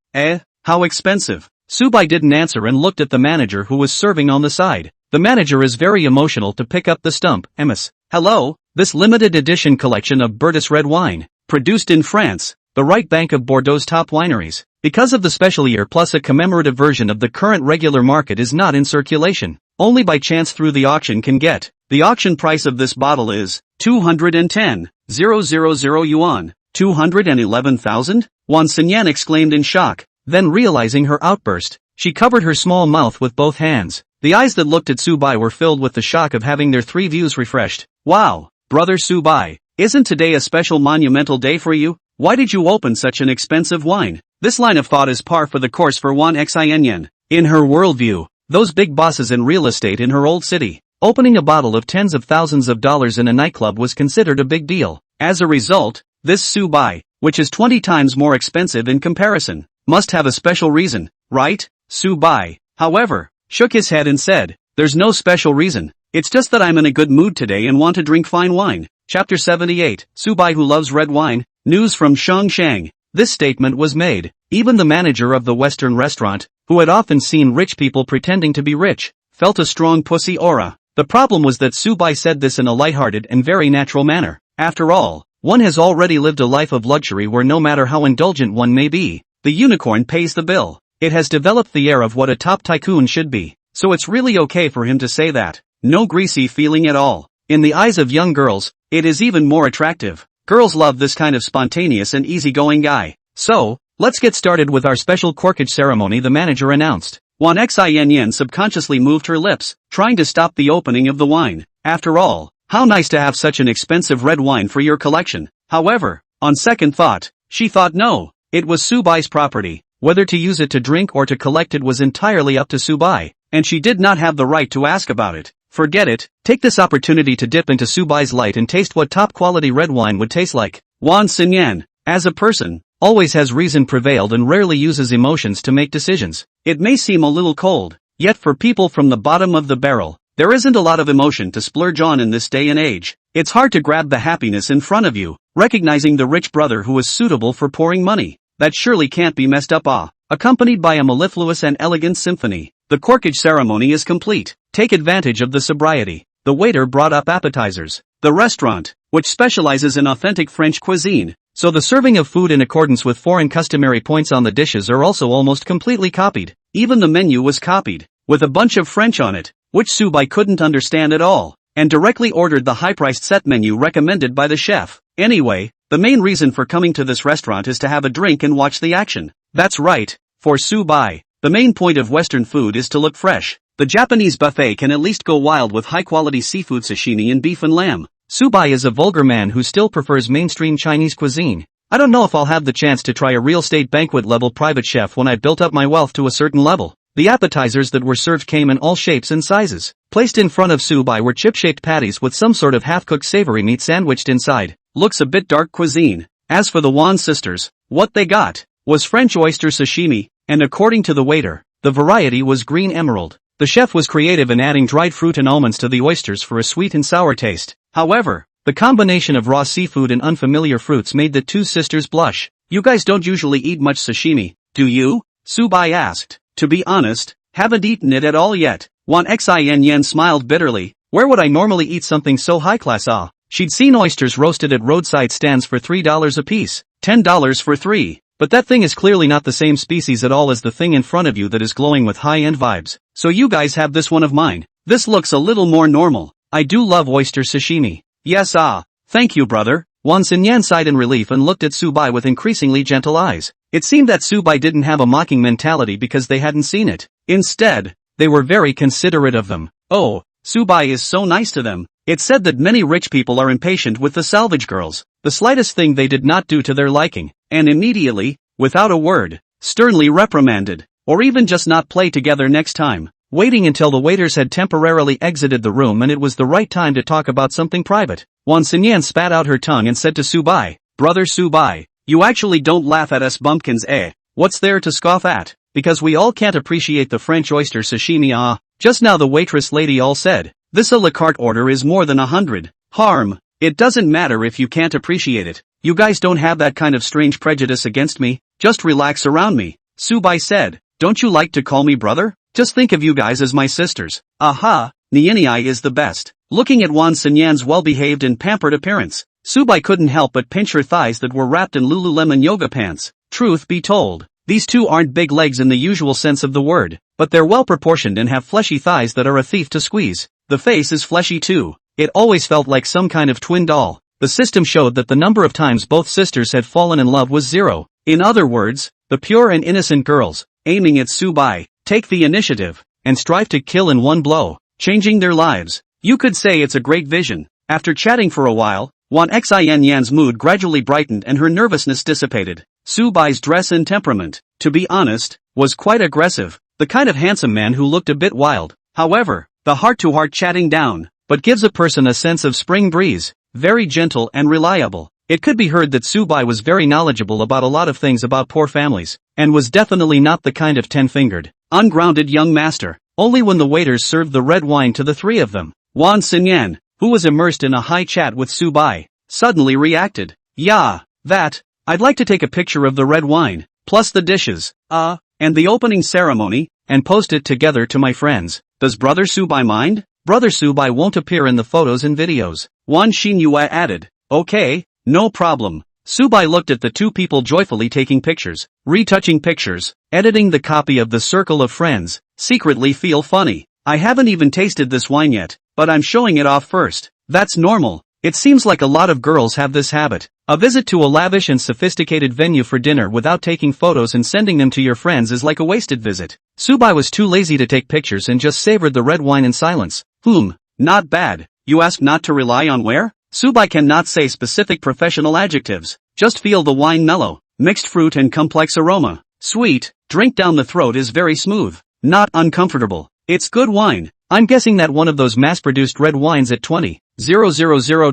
How expensive? Subai didn't answer and looked at the manager who was serving on the side. The manager is very emotional to pick up the stump. Ms. Hello, this limited edition collection of Bertus red wine, produced in France, the right bank of Bordeaux's top wineries. Because of the special year plus a commemorative version of the current regular market is not in circulation. Only by chance through the auction can get. The auction price of this bottle is 210,000 yuan. 211,000? Wan Xinyan exclaimed in shock. Then realizing her outburst, she covered her small mouth with both hands. The eyes that looked at Subai were filled with the shock of having their three views refreshed. Wow, brother Subai, isn't today a special monumental day for you? Why did you open such an expensive wine? This line of thought is par for the course for Wan Xinyan. In her worldview, those big bosses in real estate in her old city, opening a bottle of tens of thousands of dollars in a nightclub was considered a big deal. As a result, this Subai, which is 20 times more expensive in comparison, must have a special reason, right? Subai, however, shook his head and said, there's no special reason. It's just that I'm in a good mood today and want to drink fine wine. Chapter 78, Subai who loves red wine. News from Shangshang. This statement was made. Even the manager of the Western restaurant, who had often seen rich people pretending to be rich, felt a strong pussy aura. The problem was that Subai said this in a lighthearted and very natural manner. After all, one has already lived a life of luxury where no matter how indulgent one may be, the unicorn pays the bill. It has developed the air of what a top tycoon should be, so it's really okay for him to say that. No greasy feeling at all. In the eyes of young girls, it is even more attractive. Girls love this kind of spontaneous and easygoing guy. So, let's get started with our special corkage ceremony, the manager announced. Wan Xin subconsciously moved her lips, trying to stop the opening of the wine. After all, how nice to have such an expensive red wine for your collection. However, on second thought, she thought no, it was Subai's property. Whether to use it to drink or to collect it was entirely up to Subai, and she did not have the right to ask about it. Forget it, take this opportunity to dip into Subai's light and taste what top-quality red wine would taste like. Wan Xinyan, as a person, always has reason prevailed and rarely uses emotions to make decisions. It may seem a little cold, yet for people from the bottom of the barrel, there isn't a lot of emotion to splurge on in this day and age. It's hard to grab the happiness in front of you, recognizing the rich brother who is suitable for pouring money. That surely can't be messed up. Accompanied by a mellifluous and elegant symphony, the corkage ceremony is complete. Take advantage of the sobriety. The waiter brought up appetizers. The restaurant, which specializes in authentic French cuisine, so the serving of food in accordance with foreign customary points on the dishes are also almost completely copied. Even the menu was copied, with a bunch of French on it, which Subai couldn't understand at all, and directly ordered the high-priced set menu recommended by the chef. Anyway, the main reason for coming to this restaurant is to have a drink and watch the action. That's right, for Subai, the main point of Western food is to look fresh. The Japanese buffet can at least go wild with high-quality seafood sashimi and beef and lamb. Subai is a vulgar man who still prefers mainstream Chinese cuisine. I don't know if I'll have the chance to try a real state banquet-level private chef when I built up my wealth to a certain level. The appetizers that were served came in all shapes and sizes. Placed in front of Subai were chip-shaped patties with some sort of half-cooked savory meat sandwiched inside. Looks a bit dark cuisine. As for the Wan sisters, what they got was French oyster sashimi, and according to the waiter, the variety was green emerald. The chef was creative in adding dried fruit and almonds to the oysters for a sweet and sour taste. However, the combination of raw seafood and unfamiliar fruits made the two sisters blush. You guys don't usually eat much sashimi, do you? Subai asked. To be honest, haven't eaten it at all yet. Wan Xin smiled bitterly. Where would I normally eat something so high-class? She'd seen oysters roasted at roadside stands for $3 a piece, $10 for 3. But that thing is clearly not the same species at all as the thing in front of you that is glowing with high-end vibes. So you guys have this one of mine. This looks a little more normal. I do love oyster sashimi. Yes, thank you, brother. Wan Xinyan sighed in relief and looked at Subai with increasingly gentle eyes. It seemed that Subai didn't have a mocking mentality because they hadn't seen it. Instead, they were very considerate of them. Oh, Subai is so nice to them. It's said that many rich people are impatient with the salvage girls. The slightest thing they did not do to their liking, and immediately, without a word, sternly reprimanded, or even just not play together next time. Waiting until the waiters had temporarily exited the room and it was the right time to talk about something private, Wan Xinyan spat out her tongue and said to Subai, Brother Subai, you actually don't laugh at us bumpkins, eh? What's there to scoff at? Because we all can't appreciate the French oyster sashimi. Just now the waitress lady all said, this a la carte order is more than 100. Harm. It doesn't matter if you can't appreciate it. You guys don't have that kind of strange prejudice against me. Just relax around me. Subai said, don't you like to call me brother? Just think of you guys as my sisters. Aha, Nienai is the best. Looking at Wan Xinyan's well-behaved and pampered appearance, Subai couldn't help but pinch her thighs that were wrapped in Lululemon yoga pants. Truth be told, these two aren't big legs in the usual sense of the word, but they're well-proportioned and have fleshy thighs that are a thief to squeeze. The face is fleshy too. It always felt like some kind of twin doll. The system showed that the number of times both sisters had fallen in love was 0. In other words, the pure and innocent girls, aiming at Subai, take the initiative, and strive to kill in one blow, changing their lives. You could say it's a great vision. After chatting for a while, Wan Xinyan's mood gradually brightened and her nervousness dissipated. Subai's dress and temperament, to be honest, was quite aggressive, the kind of handsome man who looked a bit wild. However, the heart-to-heart chatting down, but gives a person a sense of spring breeze, very gentle and reliable. It could be heard that Subai was very knowledgeable about a lot of things about poor families, and was definitely not the kind of 10-fingered, ungrounded young master. Only when the waiters served the red wine to the three of them, Wan Xinyan, who was immersed in a high chat with Subai, suddenly reacted. Yeah, that, I'd like to take a picture of the red wine, plus the dishes, and the opening ceremony, and post it together to my friends. Does brother Subai mind? Brother Subai won't appear in the photos and videos. Wan Xinyue added. Okay, no problem. Subai looked at the two people joyfully taking pictures, retouching pictures, editing the copy of the circle of friends, secretly feel funny. I haven't even tasted this wine yet, but I'm showing it off first. That's normal. It seems like a lot of girls have this habit. A visit to a lavish and sophisticated venue for dinner without taking photos and sending them to your friends is like a wasted visit. Subai was too lazy to take pictures and just savored the red wine in silence. Not bad. You ask not to rely on where? Subai cannot say specific professional adjectives. Just feel the wine mellow, mixed fruit and complex aroma. Sweet, drink down the throat is very smooth. Not uncomfortable. It's good wine. I'm guessing that one of those mass-produced red wines at 20,000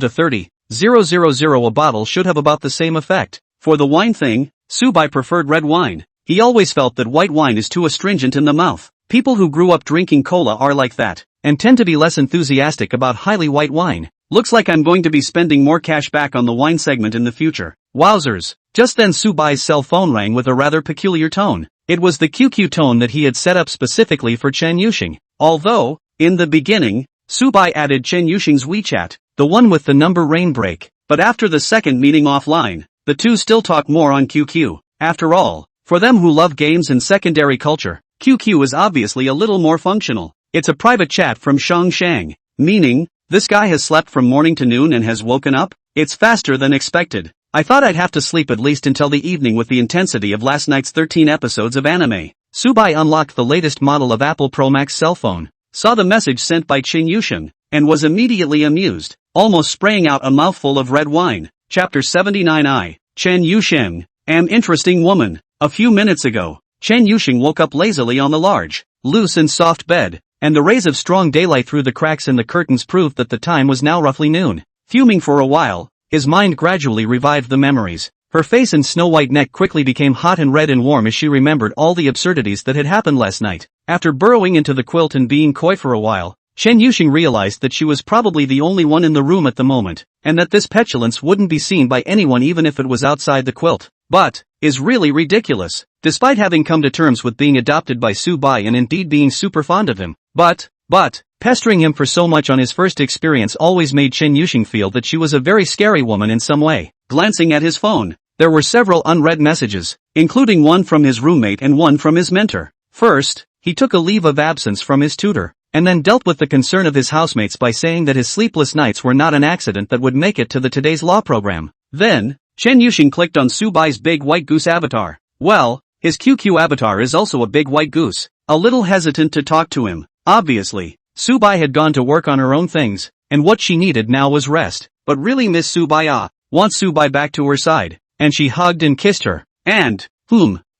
to 30,000 a bottle should have about the same effect. For the wine thing, Subai preferred red wine. He always felt that white wine is too astringent in the mouth. People who grew up drinking cola are like that, and tend to be less enthusiastic about highly white wine. Looks like I'm going to be spending more cash back on the wine segment in the future. Wowzers. Just then Subai's cell phone rang with a rather peculiar tone. It was the QQ tone that he had set up specifically for Chen Yuxing. Although, in the beginning, Subai added Chen Yuxing's WeChat, the one with the number rain break. But after the second meeting offline, the two still talk more on QQ. After all, for them who love games and secondary culture, QQ is obviously a little more functional. It's a private chat from Shang, meaning, this guy has slept from morning to noon and has woken up? It's faster than expected. I thought I'd have to sleep at least until the evening with the intensity of last night's 13 episodes of anime. Subai unlocked the latest model of Apple Pro Max cell phone, saw the message sent by Chen Yuxing, and was immediately amused, almost spraying out a mouthful of red wine. Chapter 79I, Chen Yuxing, an interesting woman. A few minutes ago, Chen Yuxing woke up lazily on the large, loose and soft bed, and the rays of strong daylight through the cracks in the curtains proved that the time was now roughly noon. Fuming for a while, his mind gradually revived the memories. Her face and snow-white neck quickly became hot and red and warm as she remembered all the absurdities that had happened last night. After burrowing into the quilt and being coy for a while, Chen Yuxing realized that she was probably the only one in the room at the moment, and that this petulance wouldn't be seen by anyone even if it was outside the quilt. But, is really ridiculous. Despite having come to terms with being adopted by Subai and indeed being super fond of him, but, pestering him for so much on his first experience always made Chen Yuxing feel that she was a very scary woman in some way. Glancing at his phone, there were several unread messages, including one from his roommate and one from his mentor. First, he took a leave of absence from his tutor, and then dealt with the concern of his housemates by saying that his sleepless nights were not an accident that would make it to the Today's Law program. Then, Chen Yuxing clicked on Subai's big white goose avatar. Well, his QQ avatar is also a big white goose. A little hesitant to talk to him. Obviously, Subai had gone to work on her own things, and what she needed now was rest. But really Miss Subai wants Subai back to her side, and she hugged and kissed her. And,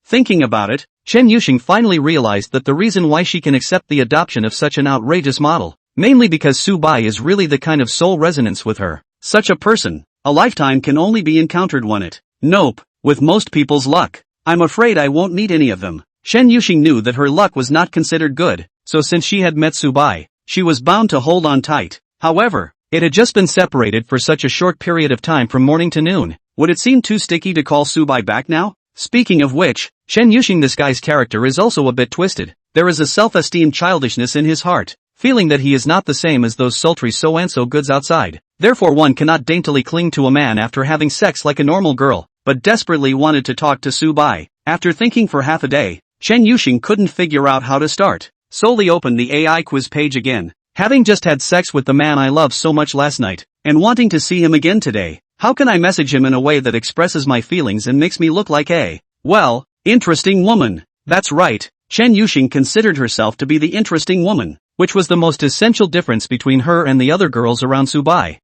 thinking about it, Chen Yuxing finally realized that the reason why she can accept the adoption of such an outrageous model, mainly because Subai is really the kind of soul resonance with her. Such a person, a lifetime can only be encountered one it. Nope, with most people's luck. I'm afraid I won't meet any of them. Chen Yuxing knew that her luck was not considered good, so since she had met Subai, she was bound to hold on tight. However, it had just been separated for such a short period of time from morning to noon. Would it seem too sticky to call Subai back now? Speaking of which, Chen Yuxing, this guy's character is also a bit twisted. There is a self-esteem childishness in his heart, feeling that he is not the same as those sultry so-and-so goods outside. Therefore one cannot daintily cling to a man after having sex like a normal girl, but desperately wanted to talk to Subai. After thinking for half a day, Chen Yuxing couldn't figure out how to start. Solely opened the AI quiz page again. Having just had sex with the man I love so much last night, and wanting to see him again today, how can I message him in a way that expresses my feelings and makes me look like a, well, interesting woman? That's right, Chen Yuxing considered herself to be the interesting woman, which was the most essential difference between her and the other girls around Subai.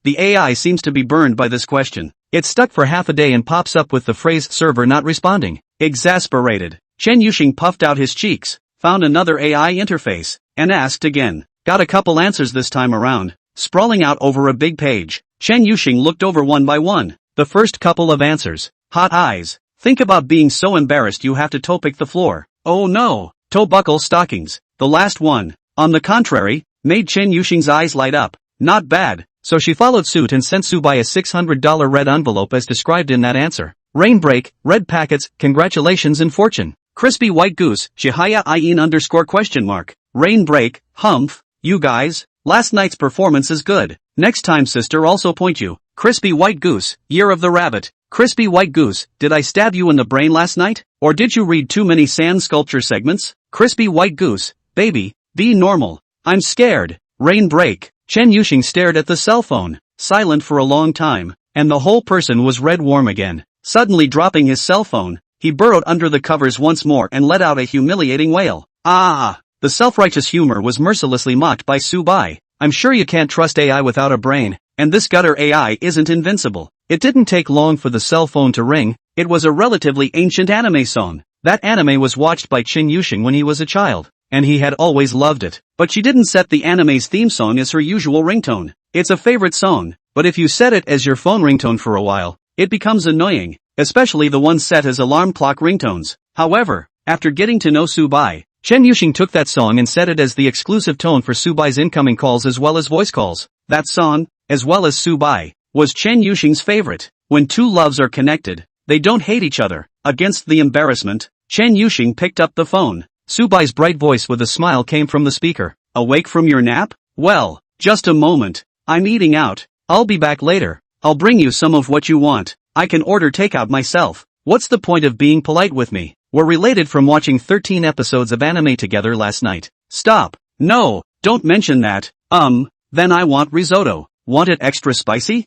The AI seems to be burned by this question. It's stuck for half a day and pops up with the phrase server not responding. Exasperated, Chen Yuxing puffed out his cheeks, found another AI interface, and asked again. Got a couple answers this time around. Sprawling out over a big page, Chen Yuxing looked over one by one. The first couple of answers. Hot eyes. Think about being so embarrassed you have to toe-pick the floor. Oh no. Toe buckle stockings. The last one, on the contrary, made Chen Yuxing's eyes light up. Not bad. So she followed suit and sent Subai a $600 red envelope as described in that answer. Rain break, red packets, congratulations and fortune. Crispy white goose, Jihaya IN _? Rain break, humph. You guys, last night's performance is good. Next time sister also point you. Crispy White Goose, Year of the Rabbit. Crispy White Goose, did I stab you in the brain last night? Or did you read too many sand sculpture segments? Crispy White Goose, baby, be normal. I'm scared. Rain break. Chen Yuxing stared at the cell phone, silent for a long time, and the whole person was red warm again. Suddenly dropping his cell phone, he burrowed under the covers once more and let out a humiliating wail. Ah! The self-righteous humor was mercilessly mocked by Su Bai. I'm sure you can't trust AI without a brain, and this gutter AI isn't invincible. It didn't take long for the cell phone to ring. It was a relatively ancient anime song. That anime was watched by Chen Yuxing when he was a child, and he had always loved it. But she didn't set the anime's theme song as her usual ringtone. It's a favorite song, but if you set it as your phone ringtone for a while, it becomes annoying, especially the ones set as alarm clock ringtones. However, after getting to know Su Bai, Chen Yuxing took that song and set it as the exclusive tone for Su Bai's incoming calls as well as voice calls. That song, as well as Su Bai, was Chen Yuxing's favorite. When two loves are connected, they don't hate each other. Against the embarrassment, Chen Yuxing picked up the phone. Su Bai's bright voice with a smile came from the speaker. Awake from your nap? Well, just a moment. I'm eating out. I'll be back later. I'll bring you some of what you want. I can order takeout myself. What's the point of being polite with me? We're related from watching 13 episodes of anime together last night. Stop. No, don't mention that. Then I want risotto. Want it extra spicy?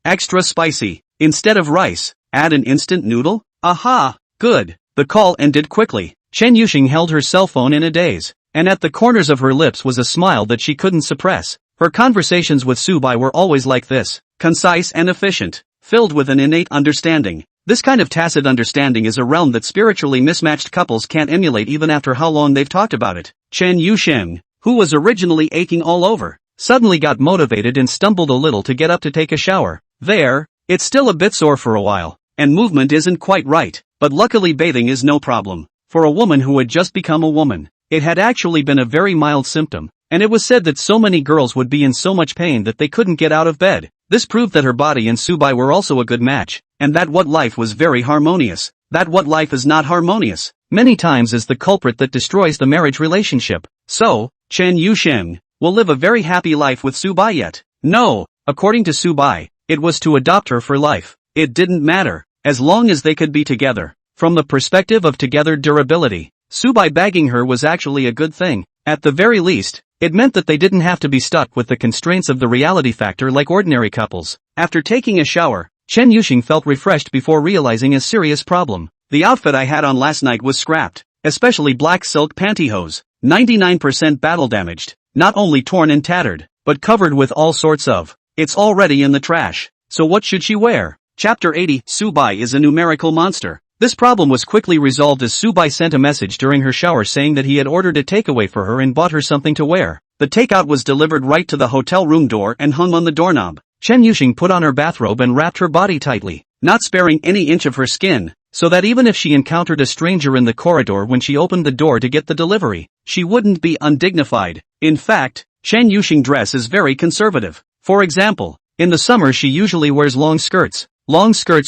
Extra spicy. Instead of rice, add an instant noodle? Aha, good. The call ended quickly. Chen Yuxing held her cell phone in a daze, and at the corners of her lips was a smile that she couldn't suppress. Her conversations with Su Bai were always like this, concise and efficient, filled with an innate understanding. This kind of tacit understanding is a realm that spiritually mismatched couples can't emulate even after how long they've talked about it. Chen Yuxing, who was originally aching all over, suddenly got motivated and stumbled a little to get up to take a shower. It's still a bit sore for a while, and movement isn't quite right, but luckily bathing is no problem. For a woman who had just become a woman, it had actually been a very mild symptom, and it was said that so many girls would be in so much pain that they couldn't get out of bed. This proved that her body and Su Bai were also a good match, and that what life was very harmonious. That what life is not harmonious, many times is the culprit that destroys the marriage relationship. So, Chen Yuxing will live a very happy life with Su Bai yet? No, according to Su Bai, it was to adopt her for life. It didn't matter, as long as they could be together. From the perspective of together durability, Su Bai bagging her was actually a good thing. At the very least, it meant that they didn't have to be stuck with the constraints of the reality factor like ordinary couples. After taking a shower, Chen Yuxing felt refreshed before realizing a serious problem. The outfit I had on last night was scrapped, especially black silk pantyhose, 99% battle damaged, not only torn and tattered, but covered with all sorts of. It's already in the trash. So what should she wear? Chapter 80, Su Bai is a numerical monster. This problem was quickly resolved as Su Bai sent a message during her shower saying that he had ordered a takeaway for her and bought her something to wear. The takeout was delivered right to the hotel room door and hung on the doorknob. Chen Yuxing put on her bathrobe and wrapped her body tightly, not sparing any inch of her skin, so that even if she encountered a stranger in the corridor when she opened the door to get the delivery, she wouldn't be undignified. In fact, Chen Yuxing's dress is very conservative. For example, in the summer she usually wears long skirts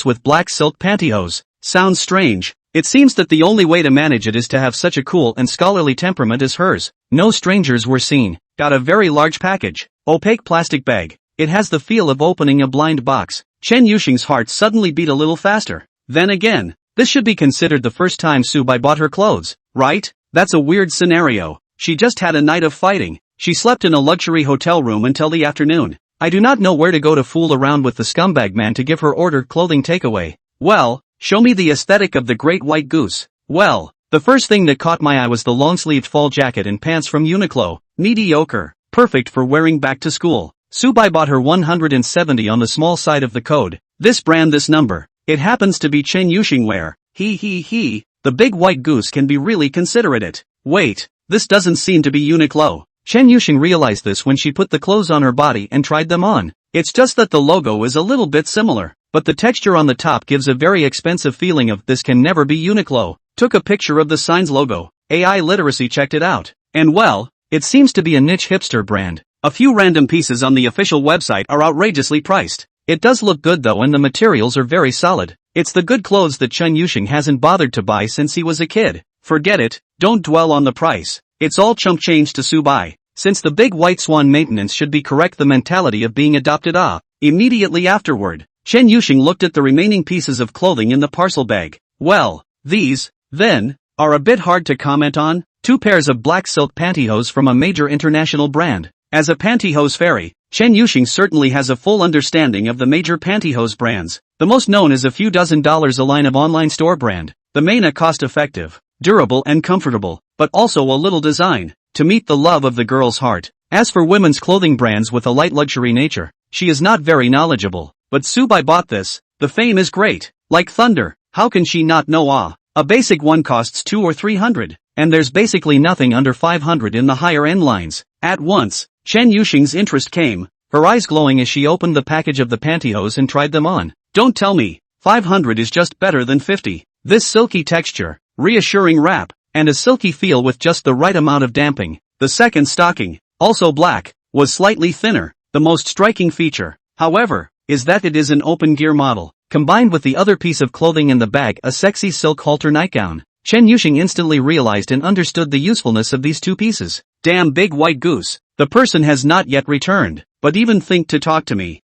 with black silk pantyhose. Sounds strange. It seems that the only way to manage it is to have such a cool and scholarly temperament as hers. No strangers were seen. Got a very large package. Opaque plastic bag. It has the feel of opening a blind box. Chen Yuxing's heart suddenly beat a little faster. Then again, this should be considered the first time Su Bai bought her clothes, right? That's a weird scenario. She just had a night of fighting. She slept in a luxury hotel room until the afternoon. I do not know where to go to fool around with the scumbag man to give her ordered clothing takeaway. Well, show me the aesthetic of the Great White Goose. Well, the first thing that caught my eye was the long-sleeved fall jacket and pants from Uniqlo. Mediocre. Perfect for wearing back to school. Su Bai bought her 170 on the small side of the code. This brand, this number. It happens to be Chen Yuxing wear. The big white goose can be really considerate. Wait, this doesn't seem to be Uniqlo. Chen Yuxing realized this when she put the clothes on her body and tried them on. It's just that the logo is a little bit similar, but the texture on the top gives a very expensive feeling of this can never be Uniqlo. Took a picture of the sign's logo. AI literacy checked it out. And well, it seems to be a niche hipster brand. A few random pieces on the official website are outrageously priced. It does look good though, and the materials are very solid. It's the good clothes that Chen Yuxing hasn't bothered to buy since he was a kid. Forget it, don't dwell on the price. It's all chump change to Su Bai. since the big white swan maintenance should be correct the mentality of being adopted. Immediately afterward, Chen Yuxing looked at the remaining pieces of clothing in the parcel bag. Well, these, then, are a bit hard to comment on. 2 pairs of black silk pantyhose from a major international brand. As a pantyhose fairy, Chen Yuxing certainly has a full understanding of the major pantyhose brands. The most known is a few dozen dollars a line of online store brand. The main are cost-effective, durable and comfortable, but also a little design to meet the love of the girl's heart. As for women's clothing brands with a light luxury nature, she is not very knowledgeable, but Subai bought this. The fame is great, like thunder. How can she not know? A basic one costs 200 or 300, and there's basically nothing under 500 in the higher end lines. At once, Chen Yuxing's interest came, her eyes glowing as she opened the package of the pantyhose and tried them on. Don't tell me, 500 is just better than 50. This silky texture, reassuring wrap, and a silky feel with just the right amount of damping. The second stocking, also black, was slightly thinner. The most striking feature, however, is that it is an open gear model, combined with the other piece of clothing in the bag, a sexy silk halter nightgown. Chen Yuxing instantly realized and understood the usefulness of these 2 pieces. Damn big white goose, the person has not yet returned, but even think to talk to me.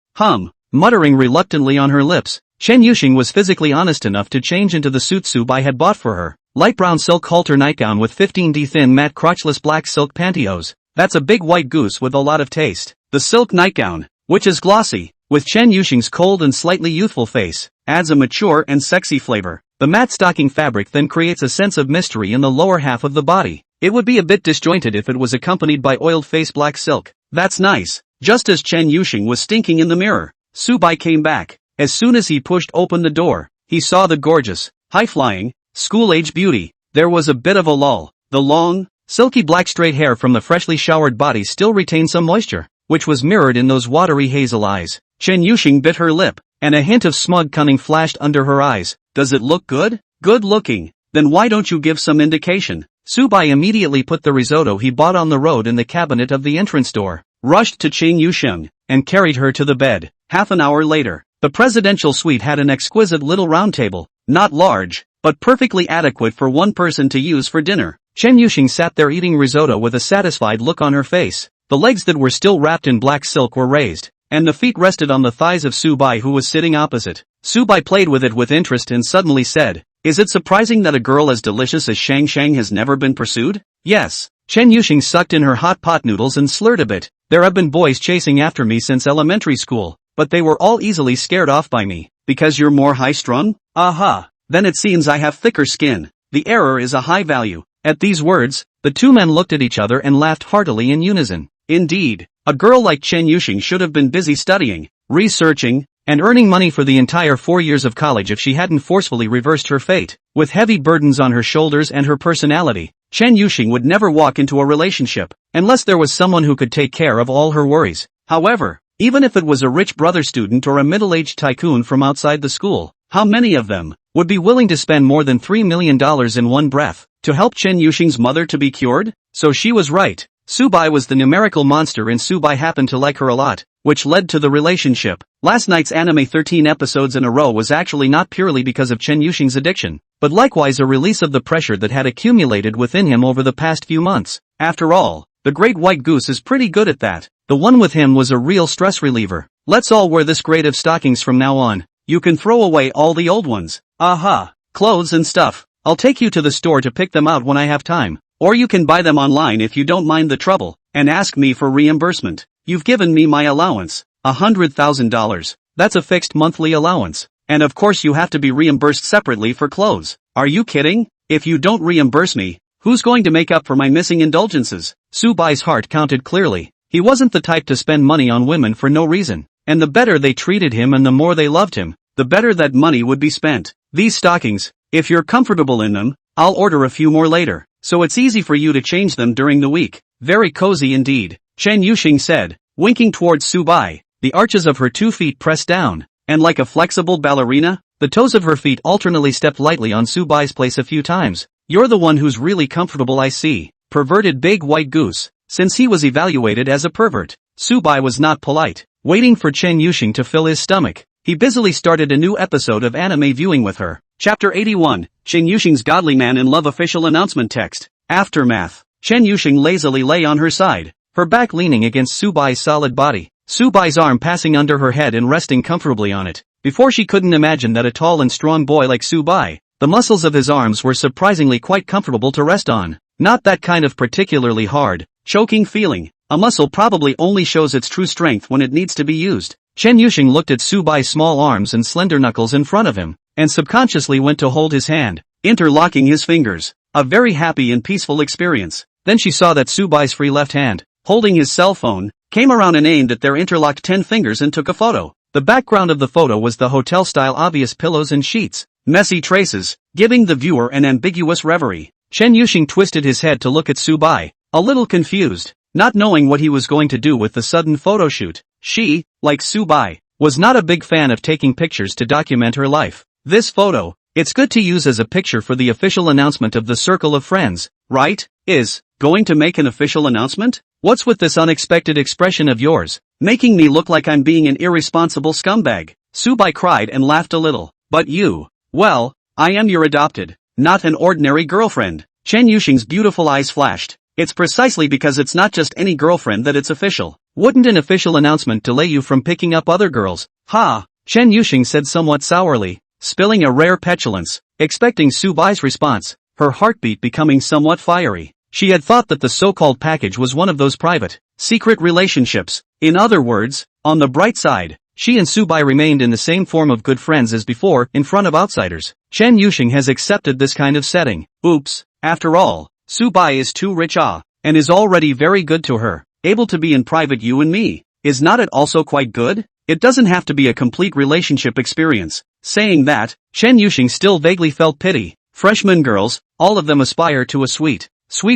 Muttering reluctantly on her lips, Chen Yuxing was physically honest enough to change into the suit Subai had bought for her. Light brown silk halter nightgown with 15D thin matte crotchless black silk pantyhose. That's a big white goose with a lot of taste. The silk nightgown, which is glossy, with Chen Yuxing's cold and slightly youthful face, adds a mature and sexy flavor. The matte stocking fabric then creates a sense of mystery in the lower half of the body. It would be a bit disjointed if it was accompanied by oiled face black silk. That's nice. Just as Chen Yuxing was stinking in the mirror, Subai came back. As soon as he pushed open the door, he saw the gorgeous, high-flying, school-age beauty. There was a bit of a lull. The long, silky black straight hair from the freshly showered body still retained some moisture, which was mirrored in those watery hazel eyes. Chen Yuxing bit her lip, and a hint of smug cunning flashed under her eyes. Does it look good? Good looking. Then why don't you give some indication? Subai immediately put the risotto he bought on the road in the cabinet of the entrance door, rushed to Chen Yuxing, and carried her to the bed. Half an hour later, the presidential suite had an exquisite little round table, not large, but perfectly adequate for one person to use for dinner. Chen Yuxing sat there eating risotto with a satisfied look on her face. The legs that were still wrapped in black silk were raised, and the feet rested on the thighs of Subai, who was sitting opposite. Subai played with it with interest and suddenly said, "Is it surprising that a girl as delicious as Shang Shang has never been pursued?" "Yes." Chen Yuxing sucked in her hot pot noodles and slurred a bit. "There have been boys chasing after me since elementary school, but they were all easily scared off by me." "Because you're more high-strung?" "Aha. Then it seems I have thicker skin. The error is a high value." At these words, the 2 men looked at each other and laughed heartily in unison. Indeed, a girl like Chen Yuxing should have been busy studying, researching, and earning money for the entire 4 years of college if she hadn't forcefully reversed her fate. With heavy burdens on her shoulders and her personality, Chen Yuxing would never walk into a relationship, unless there was someone who could take care of all her worries. However, even if it was a rich brother student or a middle-aged tycoon from outside the school, how many of them would be willing to spend more than $3 million in one breath to help Chen Yuxing's mother to be cured? So she was right. Subai was the numerical monster, and Subai happened to like her a lot, which led to the relationship. Last night's anime 13 episodes in a row was actually not purely because of Chen Yuxing's addiction, but likewise a release of the pressure that had accumulated within him over the past few months. After all, the great white goose is pretty good at that. The one with him was a real stress reliever. Let's all wear this grade of stockings from now on. You can throw away all the old ones. Aha, clothes and stuff. I'll take you to the store to pick them out when I have time. Or you can buy them online if you don't mind the trouble, and ask me for reimbursement. You've given me my allowance, $100,000. That's a fixed monthly allowance. And of course you have to be reimbursed separately for clothes. Are you kidding? If you don't reimburse me, who's going to make up for my missing indulgences? Subai's heart counted clearly. He wasn't the type to spend money on women for no reason. And the better they treated him and the more they loved him, the better that money would be spent. These stockings, if you're comfortable in them, I'll order a few more later, so it's easy for you to change them during the week. Very cozy indeed, Chen Yuxing said, winking towards Subai. The arches of her 2 feet pressed down, and like a flexible ballerina, the toes of her feet alternately stepped lightly on Subai's place a few times. You're the one who's really comfortable, I see. Perverted big white goose. Since he was evaluated as a pervert, Subai was not polite. Waiting for Chen Yuxing to fill his stomach, he busily started a new episode of anime viewing with her. Chapter 81, Chen Yuxing's Godly Man in Love official announcement text. Aftermath. Chen Yuxing lazily lay on her side, her back leaning against Subai's solid body, Subai's arm passing under her head and resting comfortably on it. Before she couldn't imagine that a tall and strong boy like Subai, the muscles of his arms were surprisingly quite comfortable to rest on. Not that kind of particularly hard, choking feeling. A muscle probably only shows its true strength when it needs to be used. Chen Yusheng looked at Subai's small arms and slender knuckles in front of him, and subconsciously went to hold his hand, interlocking his fingers. A very happy and peaceful experience. Then she saw that Subai's free left hand, holding his cell phone, came around and aimed at their interlocked 10 fingers and took a photo. The background of the photo was the hotel-style obvious pillows and sheets, messy traces, giving the viewer an ambiguous reverie. Chen Yusheng twisted his head to look at Subai, a little confused, not knowing what he was going to do with the sudden photo shoot. She, like Subai, was not a big fan of taking pictures to document her life. This photo, it's good to use as a picture for the official announcement of the circle of friends, right? Is going to make an official announcement? What's with this unexpected expression of yours, making me look like I'm being an irresponsible scumbag? Subai cried and laughed a little. But you, well, I am your adopted, not an ordinary girlfriend. Chen Yusheng's beautiful eyes flashed. It's precisely because it's not just any girlfriend that it's official. Wouldn't an official announcement delay you from picking up other girls? Ha! Chen Yusheng said somewhat sourly, spilling a rare petulance, expecting Subai's response, her heartbeat becoming somewhat fiery. She had thought that the so-called package was one of those private, secret relationships. In other words, on the bright side, she and Subai remained in the same form of good friends as before, in front of outsiders. Chen Yusheng has accepted this kind of setting. Oops, after all, Subai is too rich and is already very good to her. Able to be in private you and me. Is not it also quite good? It doesn't have to be a complete relationship experience. Saying that, Chen Yusheng still vaguely felt pity. Freshman girls, all of them aspire to a sweet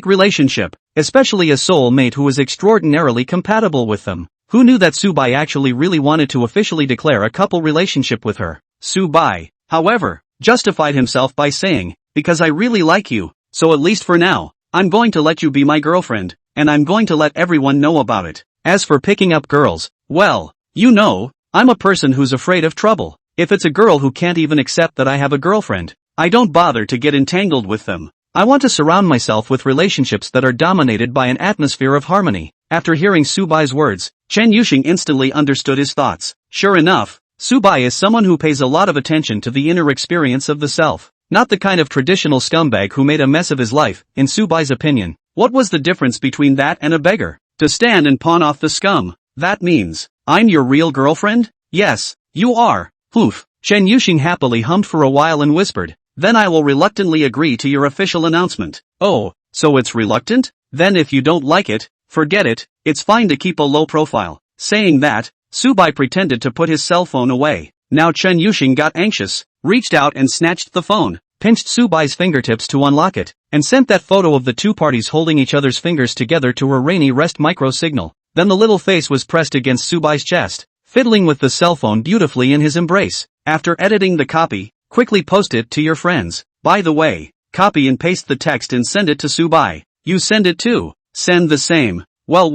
relationship, especially a soul-mate who is extraordinarily compatible with them. Who knew that Subai actually really wanted to officially declare a couple relationship with her? Subai, however, justified himself by saying, because I really like you, so at least for now, I'm going to let you be my girlfriend, and I'm going to let everyone know about it. As for picking up girls, well, you know, I'm a person who's afraid of trouble. If it's a girl who can't even accept that I have a girlfriend, I don't bother to get entangled with them. I want to surround myself with relationships that are dominated by an atmosphere of harmony. After hearing Subai's words, Chen Yusheng instantly understood his thoughts. Sure enough, Subai is someone who pays a lot of attention to the inner experience of the self. Not the kind of traditional scumbag who made a mess of his life, in Subai's opinion. What was the difference between that and a beggar? To stand and pawn off the scum. That means, I'm your real girlfriend? Yes, you are. Poof. Chen Yusheng happily hummed for a while and whispered, then I will reluctantly agree to your official announcement. Oh, so it's reluctant? Then if you don't like it, forget it, it's fine to keep a low profile. Saying that, Subai pretended to put his cell phone away. Now Chen Yusheng got anxious, reached out and snatched the phone, pinched Subai's fingertips to unlock it, and sent that photo of the two parties holding each other's fingers together to her rainy rest micro signal. Then the little face was pressed against Subai's chest, fiddling with the cell phone beautifully in his embrace. After editing the copy, quickly post it to your friends. By the way, copy and paste the text and send it to Subai. You send it too. Send the same. Well.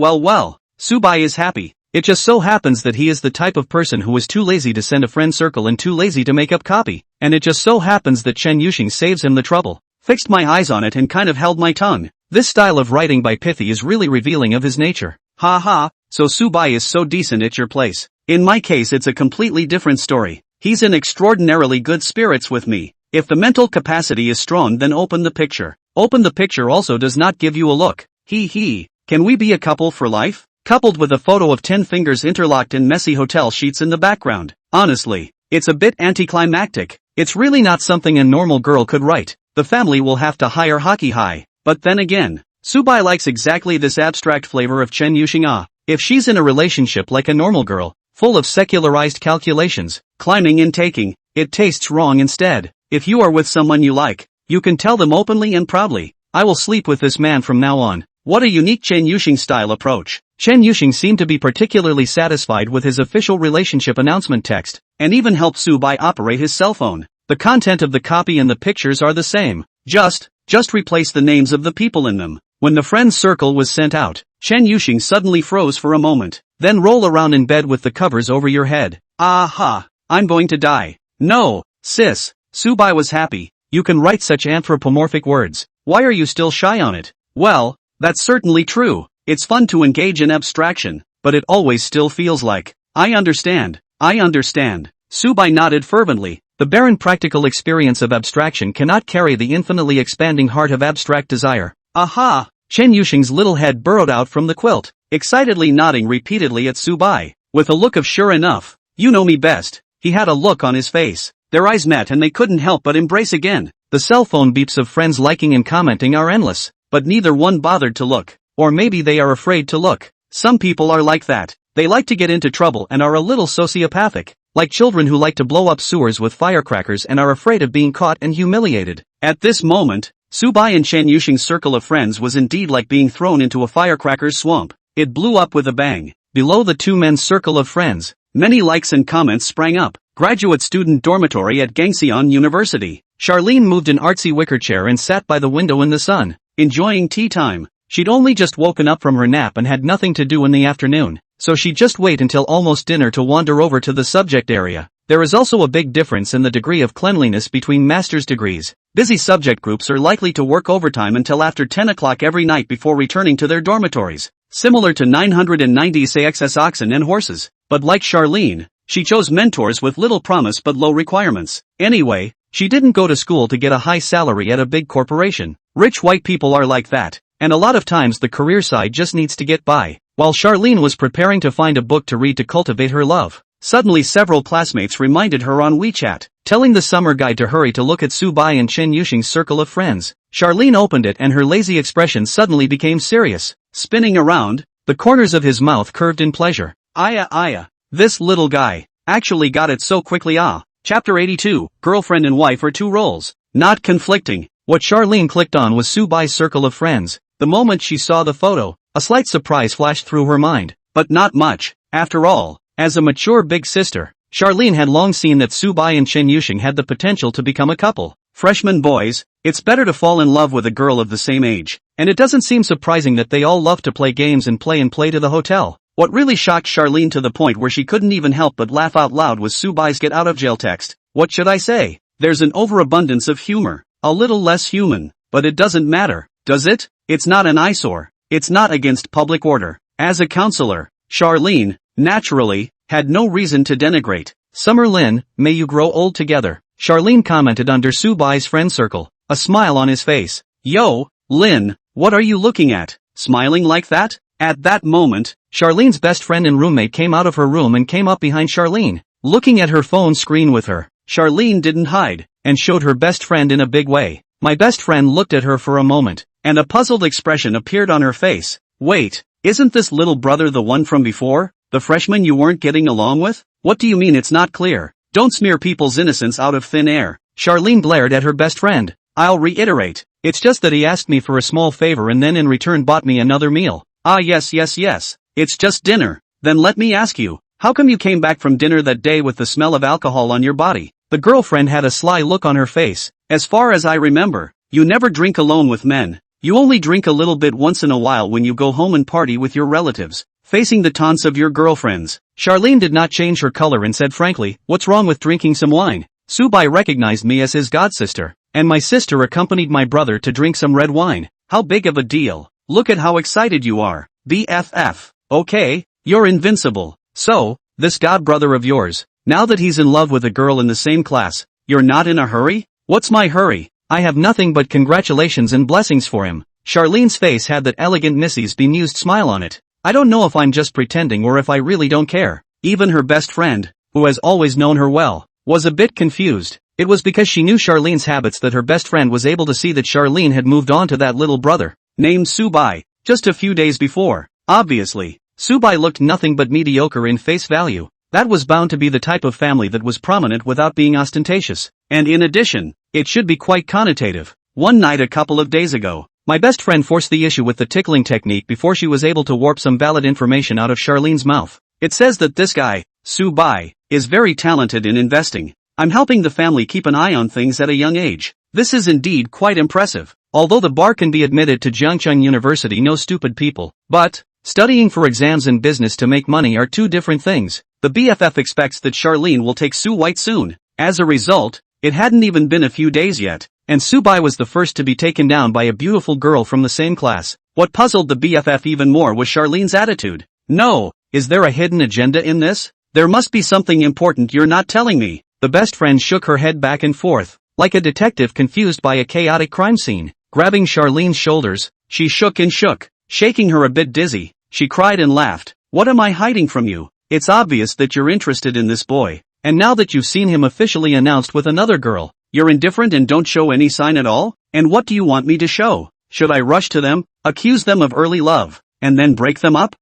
Subai is happy. It just so happens that he is the type of person who is too lazy to send a friend circle and too lazy to make up copy. And it just so happens that Chen Yusheng saves him the trouble. Fixed my eyes on it and kind of held my tongue. This style of writing by Pithy is really revealing of his nature. Ha ha, so Subai is so decent at your place. In my case it's a completely different story. He's in extraordinarily good spirits with me. If the mental capacity is strong then open the picture. Open the picture also does not give you a look. He. Can we be a couple for life? Coupled with a photo of 10 fingers interlocked in messy hotel sheets in the background. Honestly, it's a bit anticlimactic. It's really not something a normal girl could write. The family will have to hire Hockey High. But then again, Subai likes exactly this abstract flavor of Chen Yusheng. If she's in a relationship like a normal girl, full of secularized calculations, climbing and taking, it tastes wrong instead. If you are with someone you like, you can tell them openly and proudly, I will sleep with this man from now on. What a unique Chen Yusheng style approach. Chen Yusheng seemed to be particularly satisfied with his official relationship announcement text, and even helped Subai operate his cell phone. The content of the copy and the pictures are the same. Just replace the names of the people in them. When the friends circle was sent out, Chen Yusheng suddenly froze for a moment. Then roll around in bed with the covers over your head. Aha, I'm going to die. No, sis. Subai was happy. You can write such anthropomorphic words. Why are you still shy on it? Well, that's certainly true. It's fun to engage in abstraction, but it always still feels like, I understand. Subai nodded fervently. The barren practical experience of abstraction cannot carry the infinitely expanding heart of abstract desire. Aha! Chen Yuxing's little head burrowed out from the quilt, excitedly nodding repeatedly at Subai, with a look of sure enough, you know me best. He had a look on his face. Their eyes met and they couldn't help but embrace again. The cell phone beeps of friends liking and commenting are endless, but neither one bothered to look. Or maybe they are afraid to look. Some people are like that. They like to get into trouble and are a little sociopathic. Like children who like to blow up sewers with firecrackers and are afraid of being caught and humiliated. At this moment, Subai and Chen Yuxing's circle of friends was indeed like being thrown into a firecracker's swamp. It blew up with a bang. Below the two men's circle of friends, many likes and comments sprang up. Graduate student dormitory at Gangxian University. Charlene moved an artsy wicker chair and sat by the window in the sun, enjoying tea time. She'd only just woken up from her nap and had nothing to do in the afternoon, so she'd just wait until almost dinner to wander over to the subject area. There is also a big difference in the degree of cleanliness between master's degrees. Busy subject groups are likely to work overtime until after 10 o'clock every night before returning to their dormitories, similar to 990 CXS oxen and horses. But like Charlene, she chose mentors with little promise but low requirements. Anyway, she didn't go to school to get a high salary at a big corporation. Rich white people are like that, and a lot of times the career side just needs to get by. While Charlene was preparing to find a book to read to cultivate her love, suddenly several classmates reminded her on WeChat, telling the summer guide to hurry to look at Subai and Chen Yuxing's circle of friends. Charlene opened it and her lazy expression suddenly became serious. Spinning around, the corners of his mouth curved in pleasure. Aya. This little guy actually got it so quickly. Chapter 82, Girlfriend and Wife are two roles, not conflicting. What Charlene clicked on was Subai's circle of friends. The moment she saw the photo, a slight surprise flashed through her mind, but not much. After all, as a mature big sister, Charlene had long seen that Subai and Chen Yuxing had the potential to become a couple. Freshman boys, it's better to fall in love with a girl of the same age, and it doesn't seem surprising that they all love to play games and play to the hotel. What really shocked Charlene to the point where she couldn't even help but laugh out loud was Subai's get out of jail text. What should I say? There's an overabundance of humor, a little less human, but it doesn't matter, does it? It's not an eyesore. It's not against public order. As a counselor, Charlene, naturally, had no reason to denigrate. Summer Lin, may you grow old together, Charlene commented under Subai's friend circle, a smile on his face. Yo, Lin, what are you looking at? Smiling like that? At that moment, Charlene's best friend and roommate came out of her room and came up behind Charlene, looking at her phone screen with her. Charlene didn't hide, and showed her best friend in a big way. My best friend looked at her for a moment, and a puzzled expression appeared on her face. Wait, isn't this little brother the one from before? The freshman you weren't getting along with? What do you mean it's not clear? Don't smear people's innocence out of thin air. Charlene glared at her best friend. I'll reiterate, it's just that he asked me for a small favor and then in return bought me another meal. Yes. It's just dinner. Then let me ask you, how come you came back from dinner that day with the smell of alcohol on your body? The girlfriend had a sly look on her face. As far as I remember, you never drink alone with men. You only drink a little bit once in a while when you go home and party with your relatives. Facing the taunts of your girlfriends, Charlene did not change her color and said frankly, what's wrong with drinking some wine? Subai recognized me as his godsister, and my sister accompanied my brother to drink some red wine. How big of a deal? Look at how excited you are. BFF. Okay, you're invincible. So, this godbrother of yours, now that he's in love with a girl in the same class, you're not in a hurry? What's my hurry? I have nothing but congratulations and blessings for him. Charlene's face had that elegant Missy's bemused smile on it. I don't know if I'm just pretending or if I really don't care. Even her best friend, who has always known her well, was a bit confused. It was because she knew Charlene's habits that her best friend was able to see that Charlene had moved on to that little brother, named Subai, just a few days before. Obviously, Subai looked nothing but mediocre in face value. That was bound to be the type of family that was prominent without being ostentatious. And in addition, it should be quite connotative. One night a couple of days ago, my best friend forced the issue with the tickling technique before she was able to warp some valid information out of Charlene's mouth. It says that this guy, Subai, is very talented in investing. I'm helping the family keep an eye on things at a young age. This is indeed quite impressive. Although the bar can be admitted to Jiangcheng University no stupid people, but studying for exams and business to make money are two different things. The BFF expects that Charlene will take Su White soon. As a result, it hadn't even been a few days yet, and Subai was the first to be taken down by a beautiful girl from the same class. What puzzled the BFF even more was Charlene's attitude. No, is there a hidden agenda in this? There must be something important you're not telling me. The best friend shook her head back and forth, like a detective confused by a chaotic crime scene. Grabbing Charlene's shoulders, she shook and shook, shaking her a bit dizzy. She cried and laughed. What am I hiding from you? It's obvious that you're interested in this boy. And now that you've seen him officially announced with another girl, you're indifferent and don't show any sign at all? And what do you want me to show? Should I rush to them, accuse them of early love, and then break them up?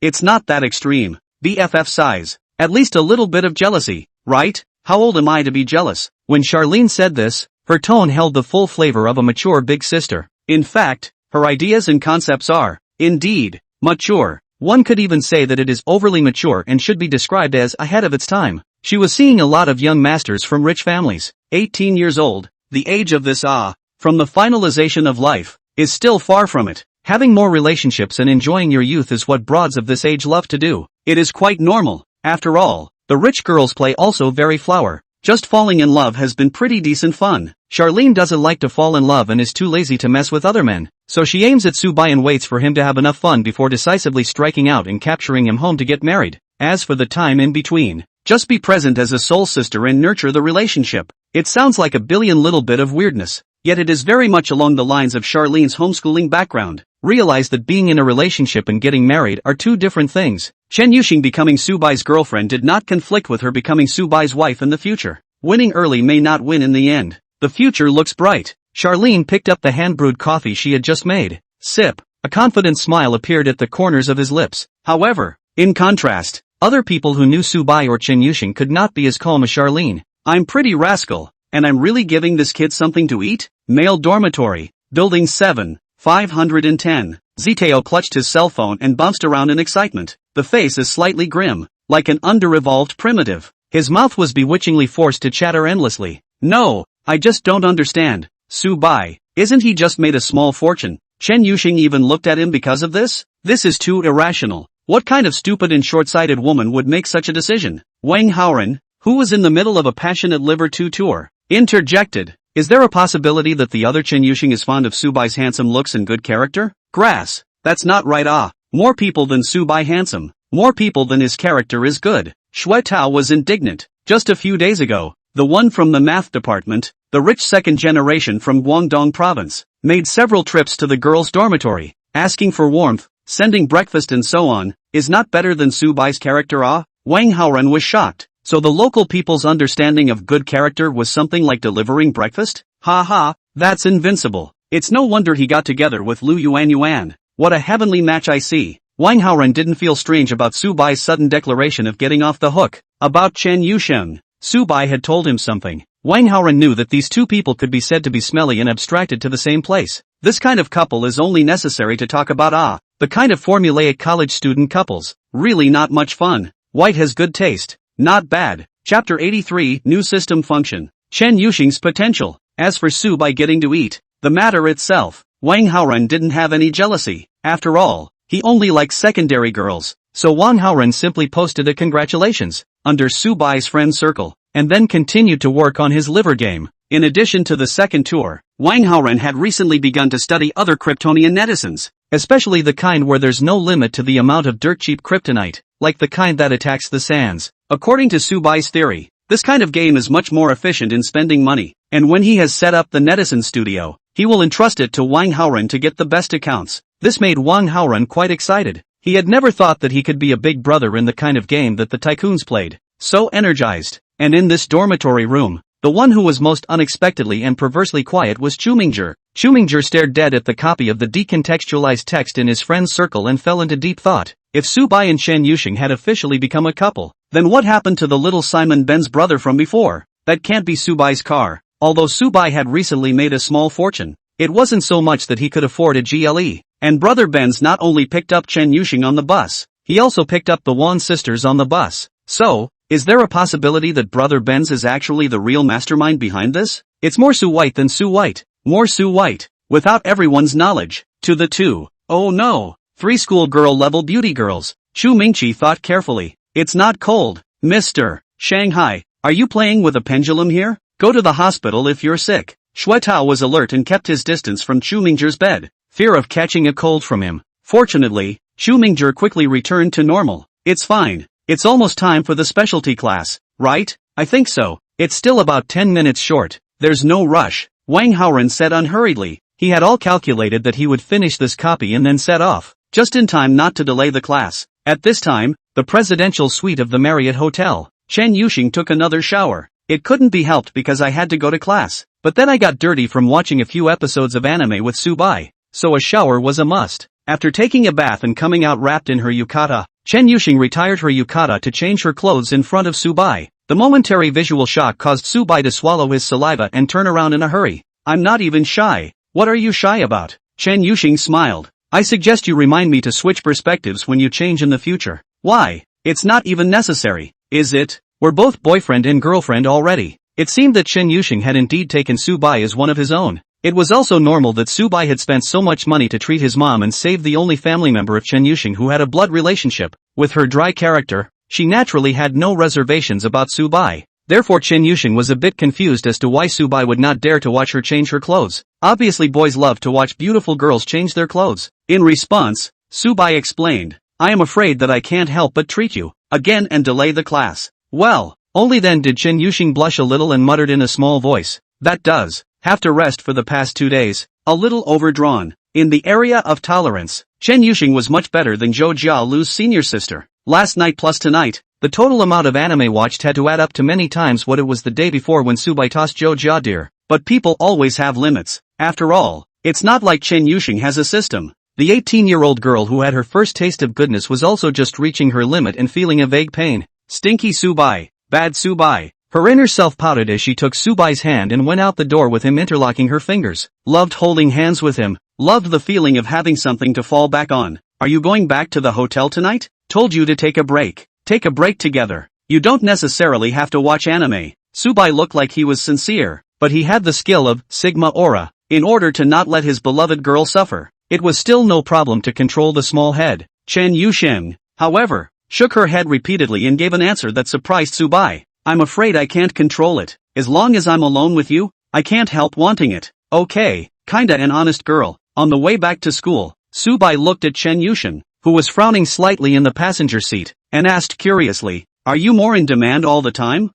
It's not that extreme. BFF sighs. At least a little bit of jealousy, right? How old am I to be jealous? When Charlene said this, her tone held the full flavor of a mature big sister. In fact, her ideas and concepts are, indeed, mature. One could even say that it is overly mature and should be described as ahead of its time. She was seeing a lot of young masters from rich families. 18 years old, the age of this from the finalization of life, is still far from it. Having more relationships and enjoying your youth is what broads of this age love to do. It is quite normal. After all, the rich girls play also very flower. Just falling in love has been pretty decent fun. Charlene doesn't like to fall in love and is too lazy to mess with other men. So she aims at Subai and waits for him to have enough fun before decisively striking out and capturing him home to get married. As for the time in between, just be present as a soul sister and nurture the relationship. It sounds like a billion little bit of weirdness, yet it is very much along the lines of Charlene's homeschooling background. Realize that being in a relationship and getting married are two different things. Chen Yuxing becoming Subai's girlfriend did not conflict with her becoming Subai's wife in the future. Winning early may not win in the end. The future looks bright. Charlene picked up the hand-brewed coffee she had just made. Sip. A confident smile appeared at the corners of his lips. However, in contrast, other people who knew Subai or Chen Yuxing could not be as calm as Charlene. I'm pretty rascal, and I'm really giving this kid something to eat? Male dormitory, building 7, 510. Zitao clutched his cell phone and bounced around in excitement. The face is slightly grim, like an under-evolved primitive. His mouth was bewitchingly forced to chatter endlessly. No, I just don't understand. Subai, isn't he just made a small fortune? Chen Yuxing even looked at him because of this? This is too irrational. What kind of stupid and short-sighted woman would make such a decision? Wang Haoran, who was in the middle of a passionate liver 2 tour, interjected. Is there a possibility that the other Chen Yuxing is fond of Subai's handsome looks and good character? Grass. That's not right. More people than Subai handsome. More people than his character is good. Shui Tao was indignant. Just a few days ago, the one from the math department, the rich second generation from Guangdong province, made several trips to the girls' dormitory, asking for warmth, sending breakfast and so on, is not better than Subai's character. Wang Haoran was shocked. So the local people's understanding of good character was something like delivering breakfast? That's invincible. It's no wonder he got together with Lu Yuan. What a heavenly match I see. Wang Haoran didn't feel strange about Subai's sudden declaration of getting off the hook. About Chen Yuxing, Subai had told him something. Wang Haoran knew that these two people could be said to be smelly and abstracted to the same place. This kind of couple is only necessary to talk about the kind of formulaic college student couples. Really not much fun. White has good taste. Not bad. Chapter 83, New System Function. Chen Yuxing's potential. As for Subai getting to eat, the matter itself, Wang Haoran didn't have any jealousy. After all, he only likes secondary girls. So Wang Haoran simply posted a congratulations under Subai's friend circle, and then continued to work on his liver game. In addition to the second tour, Wang Haoran had recently begun to study other Kryptonian netizens, especially the kind where there's no limit to the amount of dirt-cheap kryptonite, like the kind that attacks the sands. According to Subai's theory, this kind of game is much more efficient in spending money, and when he has set up the netizen studio, he will entrust it to Wang Haoran to get the best accounts. This made Wang Haoran quite excited. He had never thought that he could be a big brother in the kind of game that the tycoons played. So energized. And in this dormitory room, the one who was most unexpectedly and perversely quiet was Chumingzhi. Chumingzhi stared dead at the copy of the decontextualized text in his friend's circle and fell into deep thought. If Subai and Chen Yuxing had officially become a couple, then what happened to the little Simon Ben's brother from before? That can't be Subai's car. Although Subai had recently made a small fortune, it wasn't so much that he could afford a GLE. And brother Ben's not only picked up Chen Yuxing on the bus, he also picked up the Wan sisters on the bus. So, is there a possibility that brother Ben's is actually the real mastermind behind this? It's more Su White than Su White. More Su White. Without everyone's knowledge. To the two. Oh no. 3 schoolgirl level beauty girls. Chu Mingqi thought carefully. It's not cold. Mr. Shanghai, are you playing with a pendulum here? Go to the hospital if you're sick. Shuetao was alert and kept his distance from Chu Mingzhi's bed, fear of catching a cold from him. Fortunately, Chu Mingzhi quickly returned to normal. It's fine. It's almost time for the specialty class, right? I think so. It's still about 10 minutes short. There's no rush, Wang Haoren said unhurriedly. He had all calculated that he would finish this copy and then set off, just in time not to delay the class. At this time, the presidential suite of the Marriott Hotel, Chen Yuxing took another shower. It couldn't be helped because I had to go to class, but then I got dirty from watching a few episodes of anime with Subai, so a shower was a must. After taking a bath and coming out wrapped in her yukata, Chen Yuxing retired her yukata to change her clothes in front of Subai. The momentary visual shock caused Subai to swallow his saliva and turn around in a hurry. I'm not even shy. What are you shy about? Chen Yuxing smiled. I suggest you remind me to switch perspectives when you change in the future. Why? It's not even necessary, is it? We're both boyfriend and girlfriend already. It seemed that Chen Yuxing had indeed taken Subai as one of his own. It was also normal that Subai had spent so much money to treat his mom and save the only family member of Chen Yuxing who had a blood relationship. With her dry character, she naturally had no reservations about Subai. Therefore Chen Yuxing was a bit confused as to why Subai would not dare to watch her change her clothes. Obviously boys love to watch beautiful girls change their clothes. In response, Subai explained, I am afraid that I can't help but treat you again and delay the class. Well, only then did Chen Yuxing blush a little and muttered in a small voice, that does have to rest for the past 2 days, a little overdrawn. In the area of tolerance, Chen Yuxing was much better than Zhou Jialu's senior sister. Last night plus tonight, the total amount of anime watched had to add up to many times what it was the day before when Subai tossed Zhou Jia dear. But people always have limits. After all, it's not like Chen Yuxing has a system. The 18-year-old girl who had her first taste of goodness was also just reaching her limit and feeling a vague pain. Stinky Subai, bad Subai. Her inner self pouted as she took Subai's hand and went out the door with him interlocking her fingers. Loved holding hands with him. Loved the feeling of having something to fall back on. Are you going back to the hotel tonight? Told you to take a break. Take a break together. You don't necessarily have to watch anime. Subai looked like he was sincere, but he had the skill of Sigma Aura. In order to not let his beloved girl suffer, it was still no problem to control the small head. Chen Yuxing, however, shook her head repeatedly and gave an answer that surprised Subai. I'm afraid I can't control it. As long as I'm alone with you, I can't help wanting it. Okay, kinda an honest girl. On the way back to school, Subai looked at Chen Yuxing, who was frowning slightly in the passenger seat, and asked curiously, are you more in demand all the time?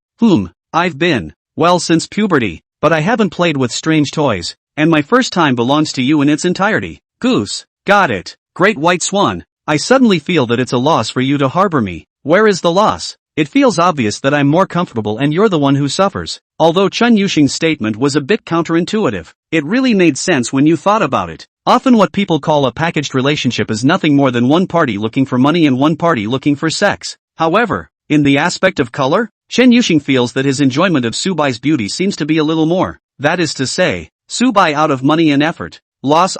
I've been, well since puberty, but I haven't played with strange toys, and my first time belongs to you in its entirety. Goose, got it. Great white swan, I suddenly feel that it's a loss for you to harbor me. Where is the loss? It feels obvious that I'm more comfortable and you're the one who suffers. Although Chen Yuxing's statement was a bit counterintuitive, it really made sense when you thought about it. Often what people call a packaged relationship is nothing more than one party looking for money and one party looking for sex. However, in the aspect of color, Chen Yuxing feels that his enjoyment of Subai's beauty seems to be a little more. That is to say, Subai out of money and effort. Loss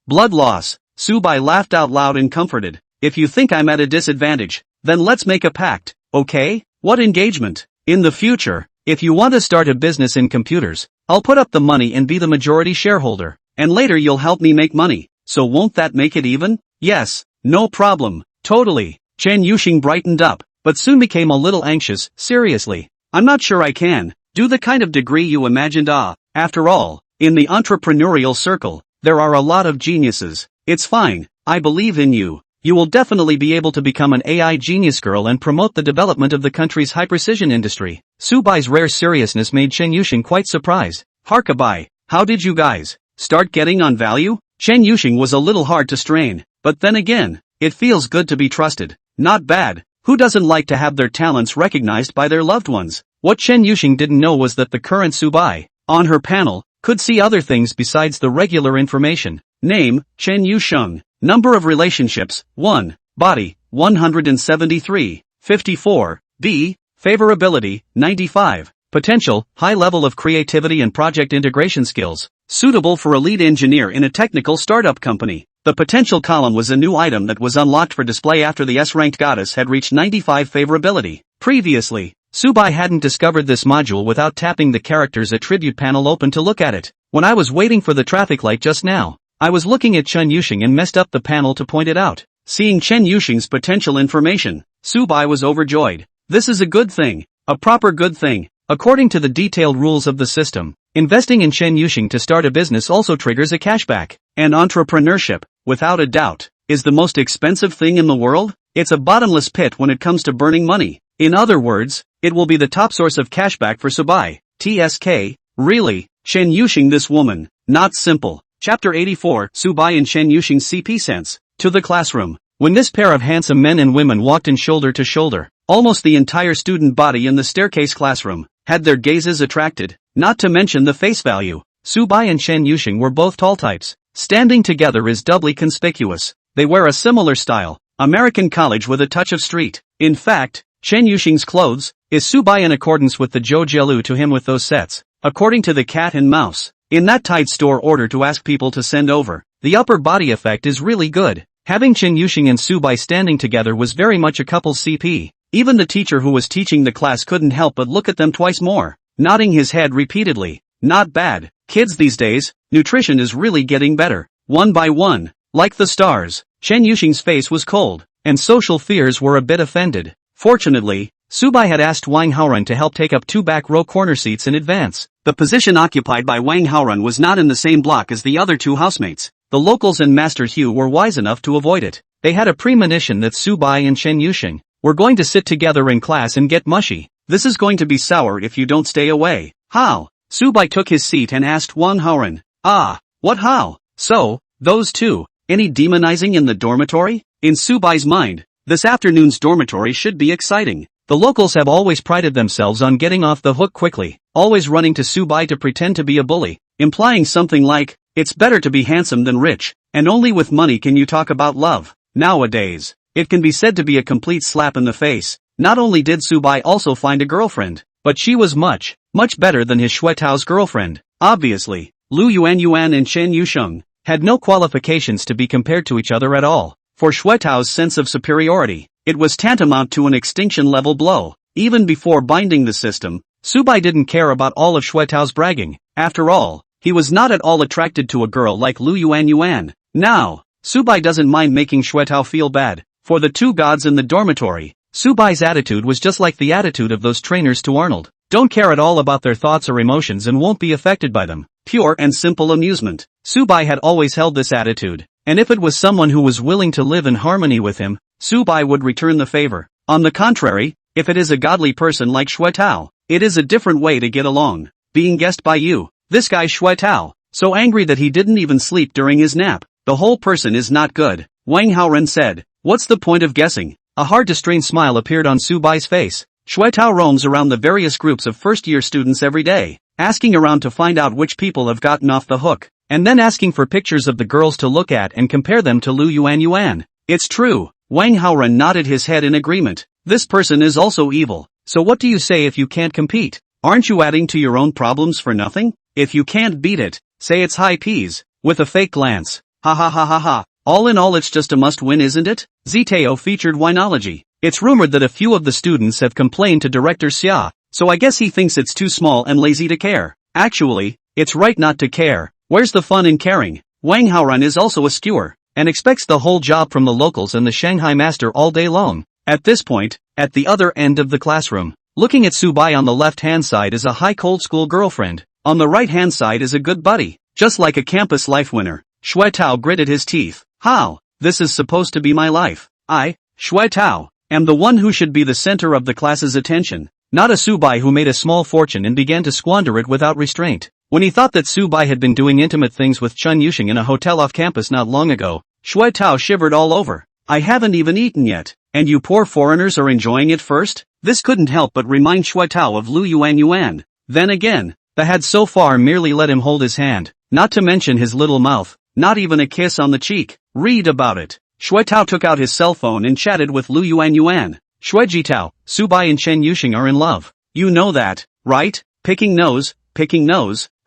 blood loss. Subai laughed out loud and comforted. If you think I'm at a disadvantage, then let's make a pact. Okay? What engagement? In the future, if you want to start a business in computers, I'll put up the money and be the majority shareholder. And later you'll help me make money. So won't that make it even? Yes, no problem. Totally. Chen Yuxing brightened up, but soon became a little anxious. Seriously, I'm not sure I can do the kind of degree you imagined. After all, in the entrepreneurial circle, there are a lot of geniuses. It's fine. I believe in you. You will definitely be able to become an AI genius girl and promote the development of the country's high-precision industry. Subai's rare seriousness made Chen Yuxing quite surprised. Harkabai, how did you guys start getting on value? Chen Yuxing was a little hard to strain, but then again, it feels good to be trusted. Not bad. Who doesn't like to have their talents recognized by their loved ones? What Chen Yuxing didn't know was that the current Subai, on her panel, could see other things besides the regular information. Name, Chen Yuxing. Number of relationships, 1. Body, 173, 54. B. Favorability, 95. Potential, high level of creativity and project integration skills. Suitable for a lead engineer in a technical startup company. The potential column was a new item that was unlocked for display after the S-ranked goddess had reached 95 favorability. Previously, Subai hadn't discovered this module without tapping the character's attribute panel open to look at it. When I was waiting for the traffic light just now, I was looking at Chen Yuxing and messed up the panel to point it out. Seeing Chen Yuxing's potential information, Subai was overjoyed. This is a good thing. A proper good thing. According to the detailed rules of the system, Investing in Chen Yuxing to start a business also triggers a cashback. And entrepreneurship, without a doubt, is the most expensive thing in the world. It's a bottomless pit when it comes to burning money. In other words, it will be the top source of cashback for Subai. TSK, really, Chen Yuxing this woman, not simple. Chapter 84, Subai and Chen Yuxing's CP sense. To the classroom. When this pair of handsome men and women walked in shoulder to shoulder, almost the entire student body in the staircase classroom had their gazes attracted, not to mention the face value. Subai and Chen Yuxing were both tall types. Standing together is doubly conspicuous. They wear a similar style, American college with a touch of street. In fact, Chen Yuxing's clothes is Subai in accordance with the Zhou Jielu to him with those sets, according to the cat and mouse. In that tight store order to ask people to send over, the upper body effect is really good. Having Chen Yuxing and Subai standing together was very much a couple's CP. Even the teacher who was teaching the class couldn't help but look at them twice more, nodding his head repeatedly. Not bad. Kids these days, nutrition is really getting better. One by one, like the stars, Chen Yuxing's face was cold, and social fears were a bit offended. Fortunately, Subai had asked Wang Haorun to help take up 2 back row corner seats in advance. The position occupied by Wang Haorun was not in the same block as the other 2 housemates. The locals and Master Hugh were wise enough to avoid it. They had a premonition that Subai and Chen Yuxing were going to sit together in class and get mushy. This is going to be sour if you don't stay away. How? Subai took his seat and asked Wang Haorun. Ah, what how? So, those two, any demonizing in the dormitory? In Subai's mind, this afternoon's dormitory should be exciting. The locals have always prided themselves on getting off the hook quickly, always running to Subai to pretend to be a bully, implying something like, it's better to be handsome than rich, and only with money can you talk about love. Nowadays, it can be said to be a complete slap in the face. Not only did Subai also find a girlfriend, but she was much better than his Shuetao's girlfriend. Obviously, Lu Yuan and Chen Yuxing had no qualifications to be compared to each other at all. For Shuetao's sense of superiority, it was tantamount to an extinction-level blow. Even before binding the system, Subai didn't care about all of Shuetao's bragging. After all, he was not at all attracted to a girl like Lu Yuan. Now, Subai doesn't mind making Shuetao feel bad. For the 2 gods in the dormitory, Subai's attitude was just like the attitude of those trainers to Arnold. Don't care at all about their thoughts or emotions and won't be affected by them. Pure and simple amusement. Subai had always held this attitude, and if it was someone who was willing to live in harmony with him, Subai would return the favor. On the contrary, if it is a godly person like Shuetao, it is a different way to get along. Being guessed by you. This guy Shuetao, so angry that he didn't even sleep during his nap. The whole person is not good. Wang Haorun said. What's the point of guessing? A hard-to-strain smile appeared on Subai's face. Shuetao roams around the various groups of first-year students every day, asking around to find out which people have gotten off the hook, and then asking for pictures of the girls to look at and compare them to Lu Yuan. It's true. Wang Haorun nodded his head in agreement. This person is also evil. So what do you say if you can't compete? Aren't you adding to your own problems for nothing? If you can't beat it, say it's high peas, with a fake glance. Ha ha ha ha ha. All in all it's just a must-win, isn't it? Ztao featured Winology. It's rumored that a few of the students have complained to Director Xia, so I guess he thinks it's too small and lazy to care. Actually, it's right not to care. Where's the fun in caring? Wang Haorun is also a skewer, and expects the whole job from the locals and the Shanghai master all day long. At this point, at the other end of the classroom, looking at Subai on the left-hand side is a high cold school girlfriend. On the right-hand side is a good buddy, just like a campus life winner. Shuetao gritted his teeth. How? This is supposed to be my life. I, Shuetao, am the one who should be the center of the class's attention, not a Subai who made a small fortune and began to squander it without restraint. When he thought that Subai had been doing intimate things with Chen Yuxing in a hotel off campus not long ago, Shuetao shivered all over. I haven't even eaten yet, and you poor foreigners are enjoying it first? This couldn't help but remind Shuetao of Lu Yuan. Then again, the had so far merely let him hold his hand, not to mention his little mouth, not even a kiss on the cheek. Read about it. Shuetao took out his cell phone and chatted with Lu Yuan. Shuejitao, Subai and Chen Yuxing are in love. You know that, right? Picking nose.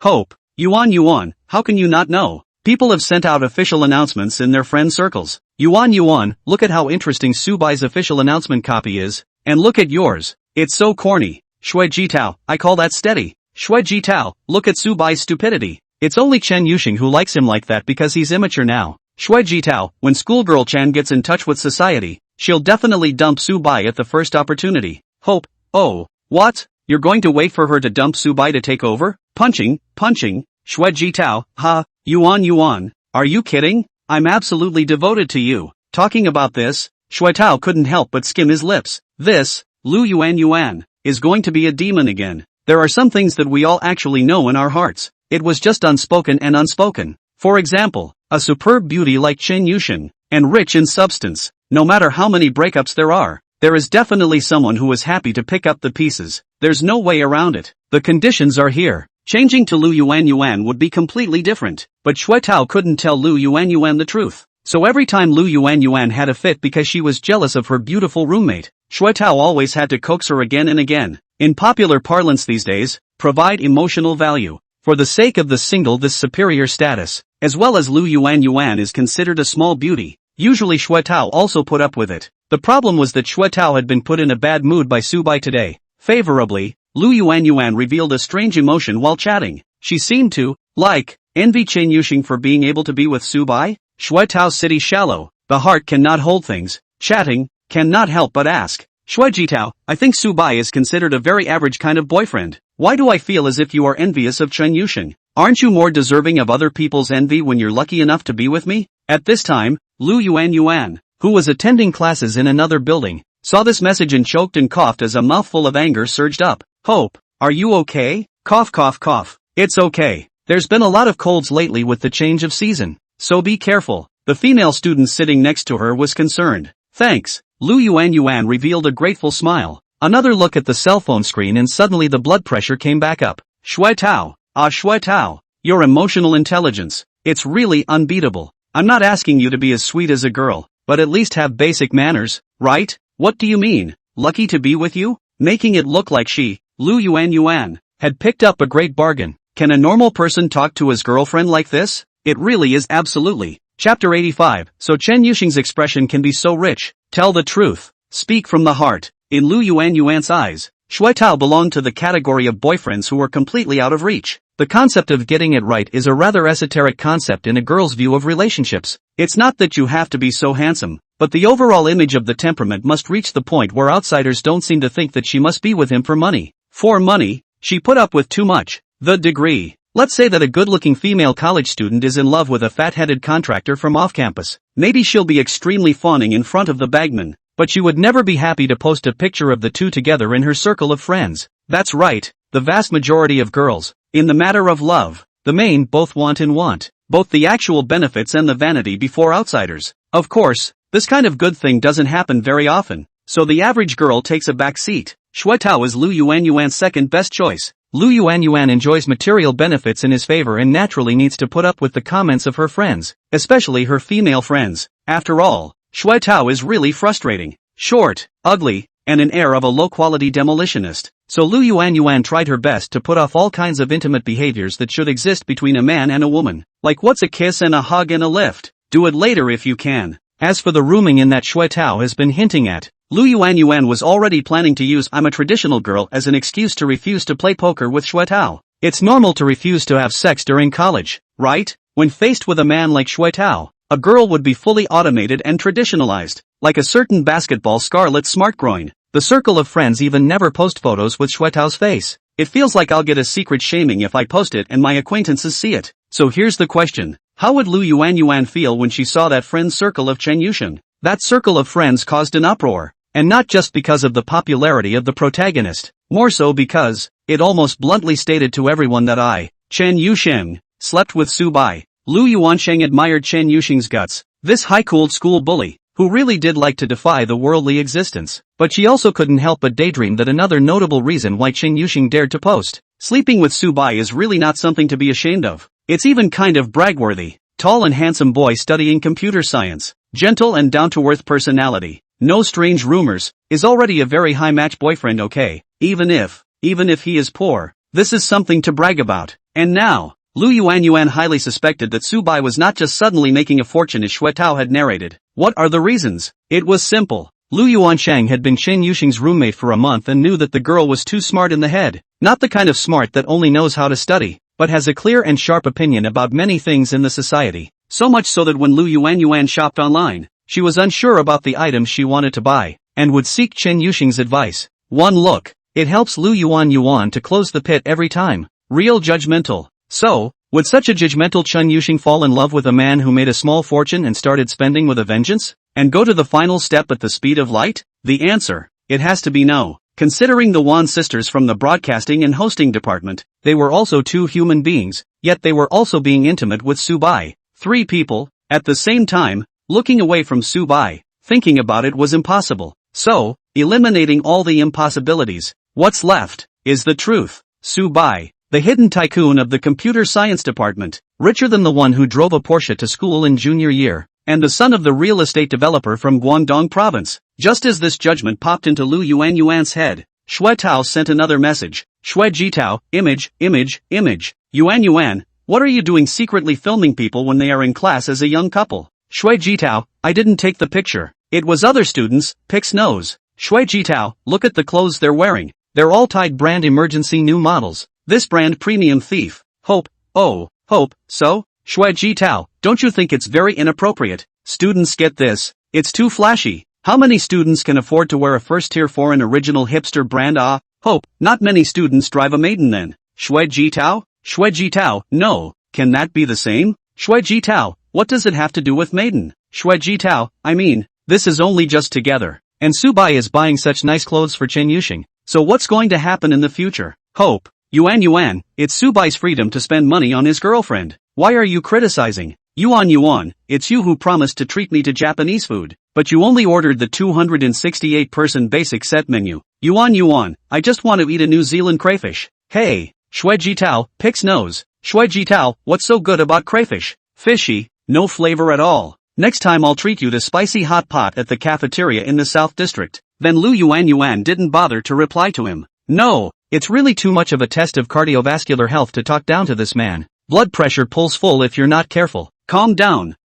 Hope. Yuan, how can you not know? People have sent out official announcements in their friend circles. Yuan, look at how interesting Subai's official announcement copy is, and look at yours. It's so corny. Shuejitao, I call that steady. Shuejitao, look at Subai's stupidity. It's only Chen Yuxing who likes him like that because he's immature now. Shuejitao, when schoolgirl Chan gets in touch with society, she'll definitely dump Subai at the first opportunity. Hope. Oh, what? You're going to wait for her to dump Subai to take over? Punching, Shui Jitao, ha, yuan. Are you kidding? I'm absolutely devoted to you. Talking about this, Shui Tao couldn't help but skim his lips. This, Lu Yuan, is going to be a demon again. There are some things that we all actually know in our hearts. It was just unspoken. For example, a superb beauty like Chen Yusheng, and rich in substance. No matter how many breakups there is definitely someone who is happy to pick up the pieces. There's no way around it. The conditions are here. Changing to Lu Yuan would be completely different. But Shui Tao couldn't tell Lu Yuan the truth. So every time Lu Yuan had a fit because she was jealous of her beautiful roommate, Shui Tao always had to coax her again and again. In popular parlance these days, provide emotional value. For the sake of the single, this superior status, as well as Lu Yuan is considered a small beauty. Usually Shui Tao also put up with it. The problem was that Shui Tao had been put in a bad mood by Subai today. Favorably, Lu Yuan revealed a strange emotion while chatting. She seemed to, envy Chen Yusheng for being able to be with Subai. Shui Tao city shallow. The heart cannot hold things. Chatting, cannot help but ask. Shui Jitao, I think Subai is considered a very average kind of boyfriend. Why do I feel as if you are envious of Chen Yusheng? Aren't you more deserving of other people's envy when you're lucky enough to be with me? At this time, Lu Yuan, who was attending classes in another building, saw this message and choked and coughed as a mouthful of anger surged up. Hope, are you okay? Cough. It's okay. There's been a lot of colds lately with the change of season. So be careful. The female student sitting next to her was concerned. Thanks. Lu Yuan revealed a grateful smile. Another look at the cell phone screen and suddenly the blood pressure came back up. Shui Tao, your emotional intelligence. It's really unbeatable. I'm not asking you to be as sweet as a girl, but at least have basic manners, right? What do you mean? Lucky to be with you? Making it look like she, Lu Yuan, had picked up a great bargain. Can a normal person talk to his girlfriend like this? It really is absolutely. Chapter 85. So Chen Yusheng's expression can be so rich. Tell the truth. Speak from the heart. In Lu Yuan's eyes, Shui Tao belonged to the category of boyfriends who were completely out of reach. The concept of getting it right is a rather esoteric concept in a girl's view of relationships. It's not that you have to be so handsome, but the overall image of the temperament must reach the point where outsiders don't seem to think that she must be with him for money. For money, she put up with too much. The degree. Let's say that a good-looking female college student is in love with a fat-headed contractor from off-campus. Maybe she'll be extremely fawning in front of the bagman, but she would never be happy to post a picture of the two together in her circle of friends. That's right, the vast majority of girls, in the matter of love, both want both the actual benefits and the vanity before outsiders. Of course, this kind of good thing doesn't happen very often, so the average girl takes a back seat. Shui Tao is Lu Yuan's second best choice. Lu Yuan enjoys material benefits in his favor and naturally needs to put up with the comments of her friends, especially her female friends. After all, Shui Tao is really frustrating, short, ugly, and an air of a low-quality demolitionist. So Lu Yuan tried her best to put off all kinds of intimate behaviors that should exist between a man and a woman. Like what's a kiss and a hug and a lift? Do it later if you can. As for the rooming in that Shui Tao has been hinting at, Lu Yuan was already planning to use "I'm a traditional girl" as an excuse to refuse to play poker with Shui Tao. It's normal to refuse to have sex during college, right? When faced with a man like Shui Tao, a girl would be fully automated and traditionalized, like a certain basketball scarlet smart groin. The circle of friends even never post photos with Shui Tao's face. It feels like I'll get a secret shaming if I post it and my acquaintances see it. So here's the question. How would Lu Yuan feel when she saw that friend circle of Chen Yusheng? That circle of friends caused an uproar. And not just because of the popularity of the protagonist, more so because it almost bluntly stated to everyone that Chen Yusheng, slept with Subai. Lu Yuansheng admired Chen Yusheng's guts, this high-cooled school bully, who really did like to defy the worldly existence. But she also couldn't help but daydream that another notable reason why Chen Yusheng dared to post sleeping with Subai is really not something to be ashamed of. It's even kind of bragworthy. Tall and handsome boy studying computer science, gentle and down-to-earth personality. No strange rumors, is already a very high match boyfriend, okay? Even if he is poor, this is something to brag about. And now, Lu Yuan highly suspected that Subai was not just suddenly making a fortune as Shui Tao had narrated. What are the reasons? It was simple. Lu Yuansheng had been Chen Yusheng's roommate for a month and knew that the girl was too smart in the head. Not the kind of smart that only knows how to study, but has a clear and sharp opinion about many things in the society. So much so that when Lu Yuan shopped online, she was unsure about the items she wanted to buy, and would seek Chen Yusheng's advice. One look, It helps Lu Yuan to close the pit every time. Real judgmental. So, would such a judgmental Chen Yuxing fall in love with a man who made a small fortune and started spending with a vengeance? And go to the final step at the speed of light? The answer, it has to be no. Considering the Wan sisters from the broadcasting and hosting department, they were also two human beings, yet they were also being intimate with Su Bai. Three people, at the same time, looking away from Su Bai. Thinking about it was impossible. So, eliminating all the impossibilities, what's left, is the truth. Su Bai, the hidden tycoon of the computer science department, richer than the one who drove a Porsche to school in junior year, and the son of the real estate developer from Guangdong province. Just as this judgment popped into Lu Yuan's head, Shui Tao sent another message. Shui Jitao, image. Yuan, what are you doing secretly filming people when they are in class as a young couple? Shui Jitao, I didn't take the picture. It was other students, Pix knows. Shui Jitao, look at the clothes they're wearing. They're all Tide brand emergency new models. This brand premium thief. Hope, so? Shui Jitao, don't you think it's very inappropriate? Students get this. It's too flashy. How many students can afford to wear a first-tier foreign original hipster brand? Hope, not many students drive a Maiden then. Shui Jitao, no, can that be the same? Shui Jitao, what does it have to do with Maiden? Shui Jitao, I mean, this is only just together. And Su Bai is buying such nice clothes for Chen Yuxing. So what's going to happen in the future? Hope, Yuan, it's Su Bai's freedom to spend money on his girlfriend. Why are you criticizing? Yuan, it's you who promised to treat me to Japanese food, but you only ordered the 268-person basic set menu. Yuan, I just want to eat a New Zealand crayfish. Hey, Shui Jitao, Pix knows. Shui Jitao, what's so good about crayfish? Fishy, no flavor at all. Next time I'll treat you to spicy hot pot at the cafeteria in the South District. Then Lu Yuan didn't bother to reply to him. No, it's really too much of a test of cardiovascular health to talk down to this man. Blood pressure pulls full if you're not careful. Calm down.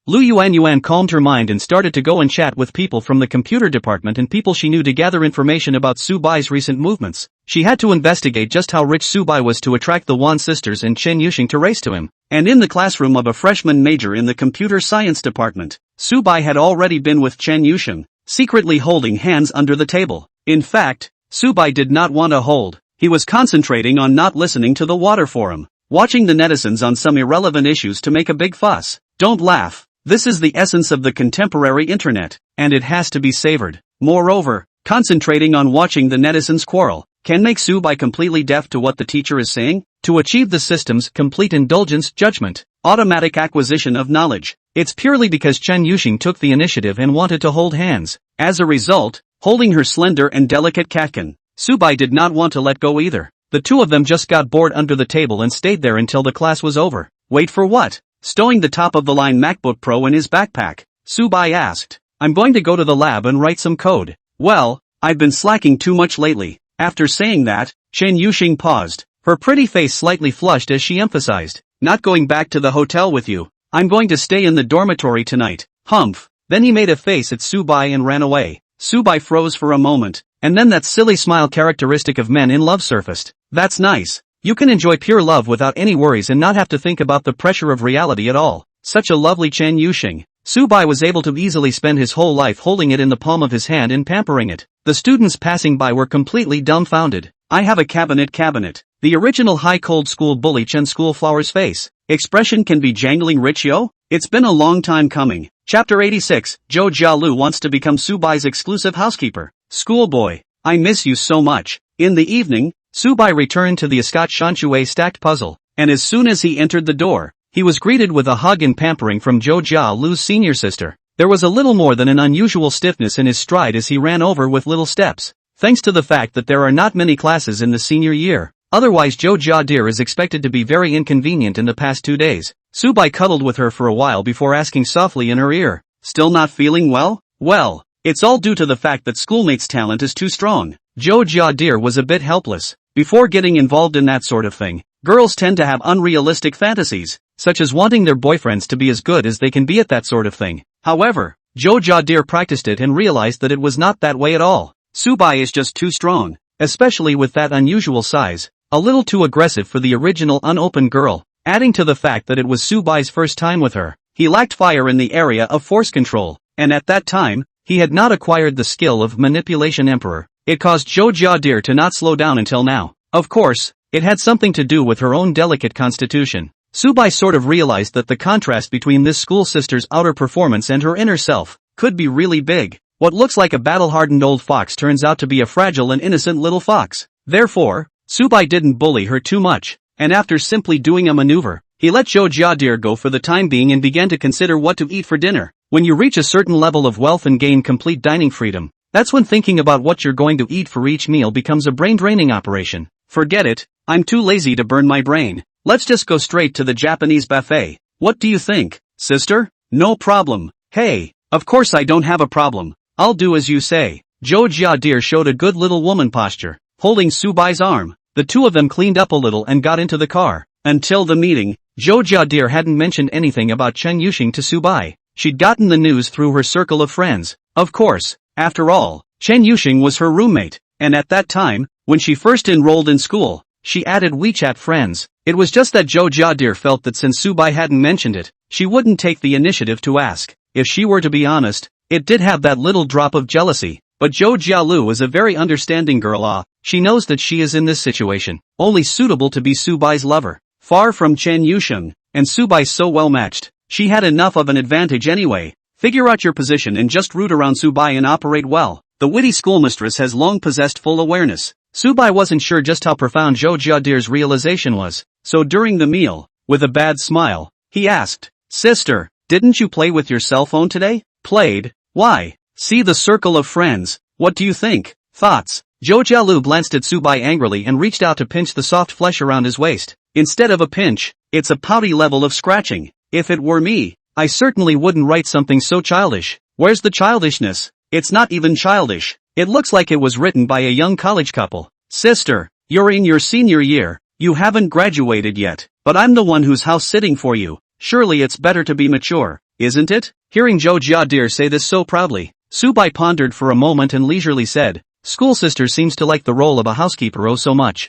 Lu Yuan calmed her mind and started to go and chat with people from the computer department and people she knew to gather information about Su Bai's recent movements. She had to investigate just how rich Su Bai was to attract the Wan sisters and Chen Yuxing to race to him. And in the classroom of a freshman major in the computer science department, Su Bai had already been with Chen Yuxing, secretly holding hands under the table. In fact, Su Bai did not want to hold. He was concentrating on not listening to the water forum, watching the netizens on some irrelevant issues to make a big fuss. Don't laugh. This is the essence of the contemporary internet, and it has to be savored. Moreover, concentrating on watching the netizens quarrel can make Su Bai completely deaf to what the teacher is saying. To achieve the system's complete indulgence judgment, automatic acquisition of knowledge, it's purely because Chen Yuxing took the initiative and wanted to hold hands. As a result, holding her slender and delicate catkin, Su Bai did not want to let go either. The two of them just got bored under the table and stayed there until the class was over. Wait for what? Stowing the top-of-the-line MacBook Pro in his backpack, Su Bai asked, I'm going to go to the lab and write some code. Well, I've been slacking too much lately. After saying that, Chen Yuxing paused, her pretty face slightly flushed as she emphasized, not going back to the hotel with you. I'm going to stay in the dormitory tonight. Humph. Then he made a face at Su Bai and ran away. Su Bai froze for a moment, and then that silly smile characteristic of men in love surfaced. That's nice. You can enjoy pure love without any worries and not have to think about the pressure of reality at all. Such a lovely Chen Yuxing. Su Bai was able to easily spend his whole life holding it in the palm of his hand and pampering it. The students passing by were completely dumbfounded. I have a cabinet. The original high cold school bully Chen Schoolflower's face. Expression can be jangling rich yo? It's been a long time coming. Chapter 86, Zhou Jialu wants to become Su Bai's exclusive housekeeper. Schoolboy, I miss you so much. In the evening, Su Bai returned to the Escott Shanchue stacked puzzle, and as soon as he entered the door, he was greeted with a hug and pampering from Zhou Jialu's senior sister. There was a little more than an unusual stiffness in his stride as he ran over with little steps, thanks to the fact that there are not many classes in the senior year. Otherwise Zhou Jiadir is expected to be very inconvenient in the past 2 days. Su Bai cuddled with her for a while before asking softly in her ear, still not feeling well? Well, it's all due to the fact that schoolmates' talent is too strong. Zhou Jiadir was a bit helpless. Before getting involved in that sort of thing, girls tend to have unrealistic fantasies, such as wanting their boyfriends to be as good as they can be at that sort of thing. However, Zhou Jiadir practiced it and realized that it was not that way at all. Su Bai is just too strong, especially with that unusual size, a little too aggressive for the original unopened girl, adding to the fact that it was Su Bai's first time with her. He lacked fire in the area of force control, and at that time, he had not acquired the skill of manipulation emperor. it caused Zhou Jiadir to not slow down until now. Of course, it had something to do with her own delicate constitution. Subai sort of realized that the contrast between this school sister's outer performance and her inner self could be really big. What looks like a battle-hardened old fox turns out to be a fragile and innocent little fox. Therefore, Subai didn't bully her too much, and after simply doing a maneuver, he let Zhou Jiadir go for the time being and began to consider what to eat for dinner. When you reach a certain level of wealth and gain complete dining freedom, that's when thinking about what you're going to eat for each meal becomes a brain-draining operation. Forget it, I'm too lazy to burn my brain. Let's just go straight to the Japanese buffet. What do you think, sister? No problem. Hey, of course I don't have a problem. I'll do as you say. Zhou Jiadir showed a good little woman posture, holding Subai's arm. The two of them cleaned up a little and got into the car. Until the meeting, Zhou Jiadir hadn't mentioned anything about Chen Yuxing to Subai. She'd gotten the news through her circle of friends. Of course, after all, Chen Yuxing was her roommate, and at that time, when she first enrolled in school, she added WeChat friends. It was just that Zhou Jiadir felt that since Subai hadn't mentioned it, she wouldn't take the initiative to ask. If she were to be honest, it did have that little drop of jealousy. But Zhou Jialu is a very understanding girl. She knows that she is in this situation, only suitable to be Subai's lover. Far from Chen Yuxing, and Subai so well matched, she had enough of an advantage anyway. Figure out your position and just root around Subai and operate well. The witty schoolmistress has long possessed full awareness. Subai wasn't sure just how profound Zhou Jiadir's realization was, so during the meal, with a bad smile, he asked, "Sister, didn't you play with your cell phone today?" "Played? Why?" "See the circle of friends. What do you think?" "Thoughts?" Zhou Jialu glanced at Subai angrily and reached out to pinch the soft flesh around his waist. Instead of a pinch, it's a pouty level of scratching. If it were me, I certainly wouldn't write something so childish. Where's the childishness? It's not even childish. It looks like it was written by a young college couple. "Sister, you're in your senior year, you haven't graduated yet, but I'm the one who's house-sitting for you. Surely it's better to be mature, isn't it?" Hearing Zhou Jiadir say this so proudly, Subai pondered for a moment and leisurely said, "School sister seems to like the role of a housekeeper oh so much."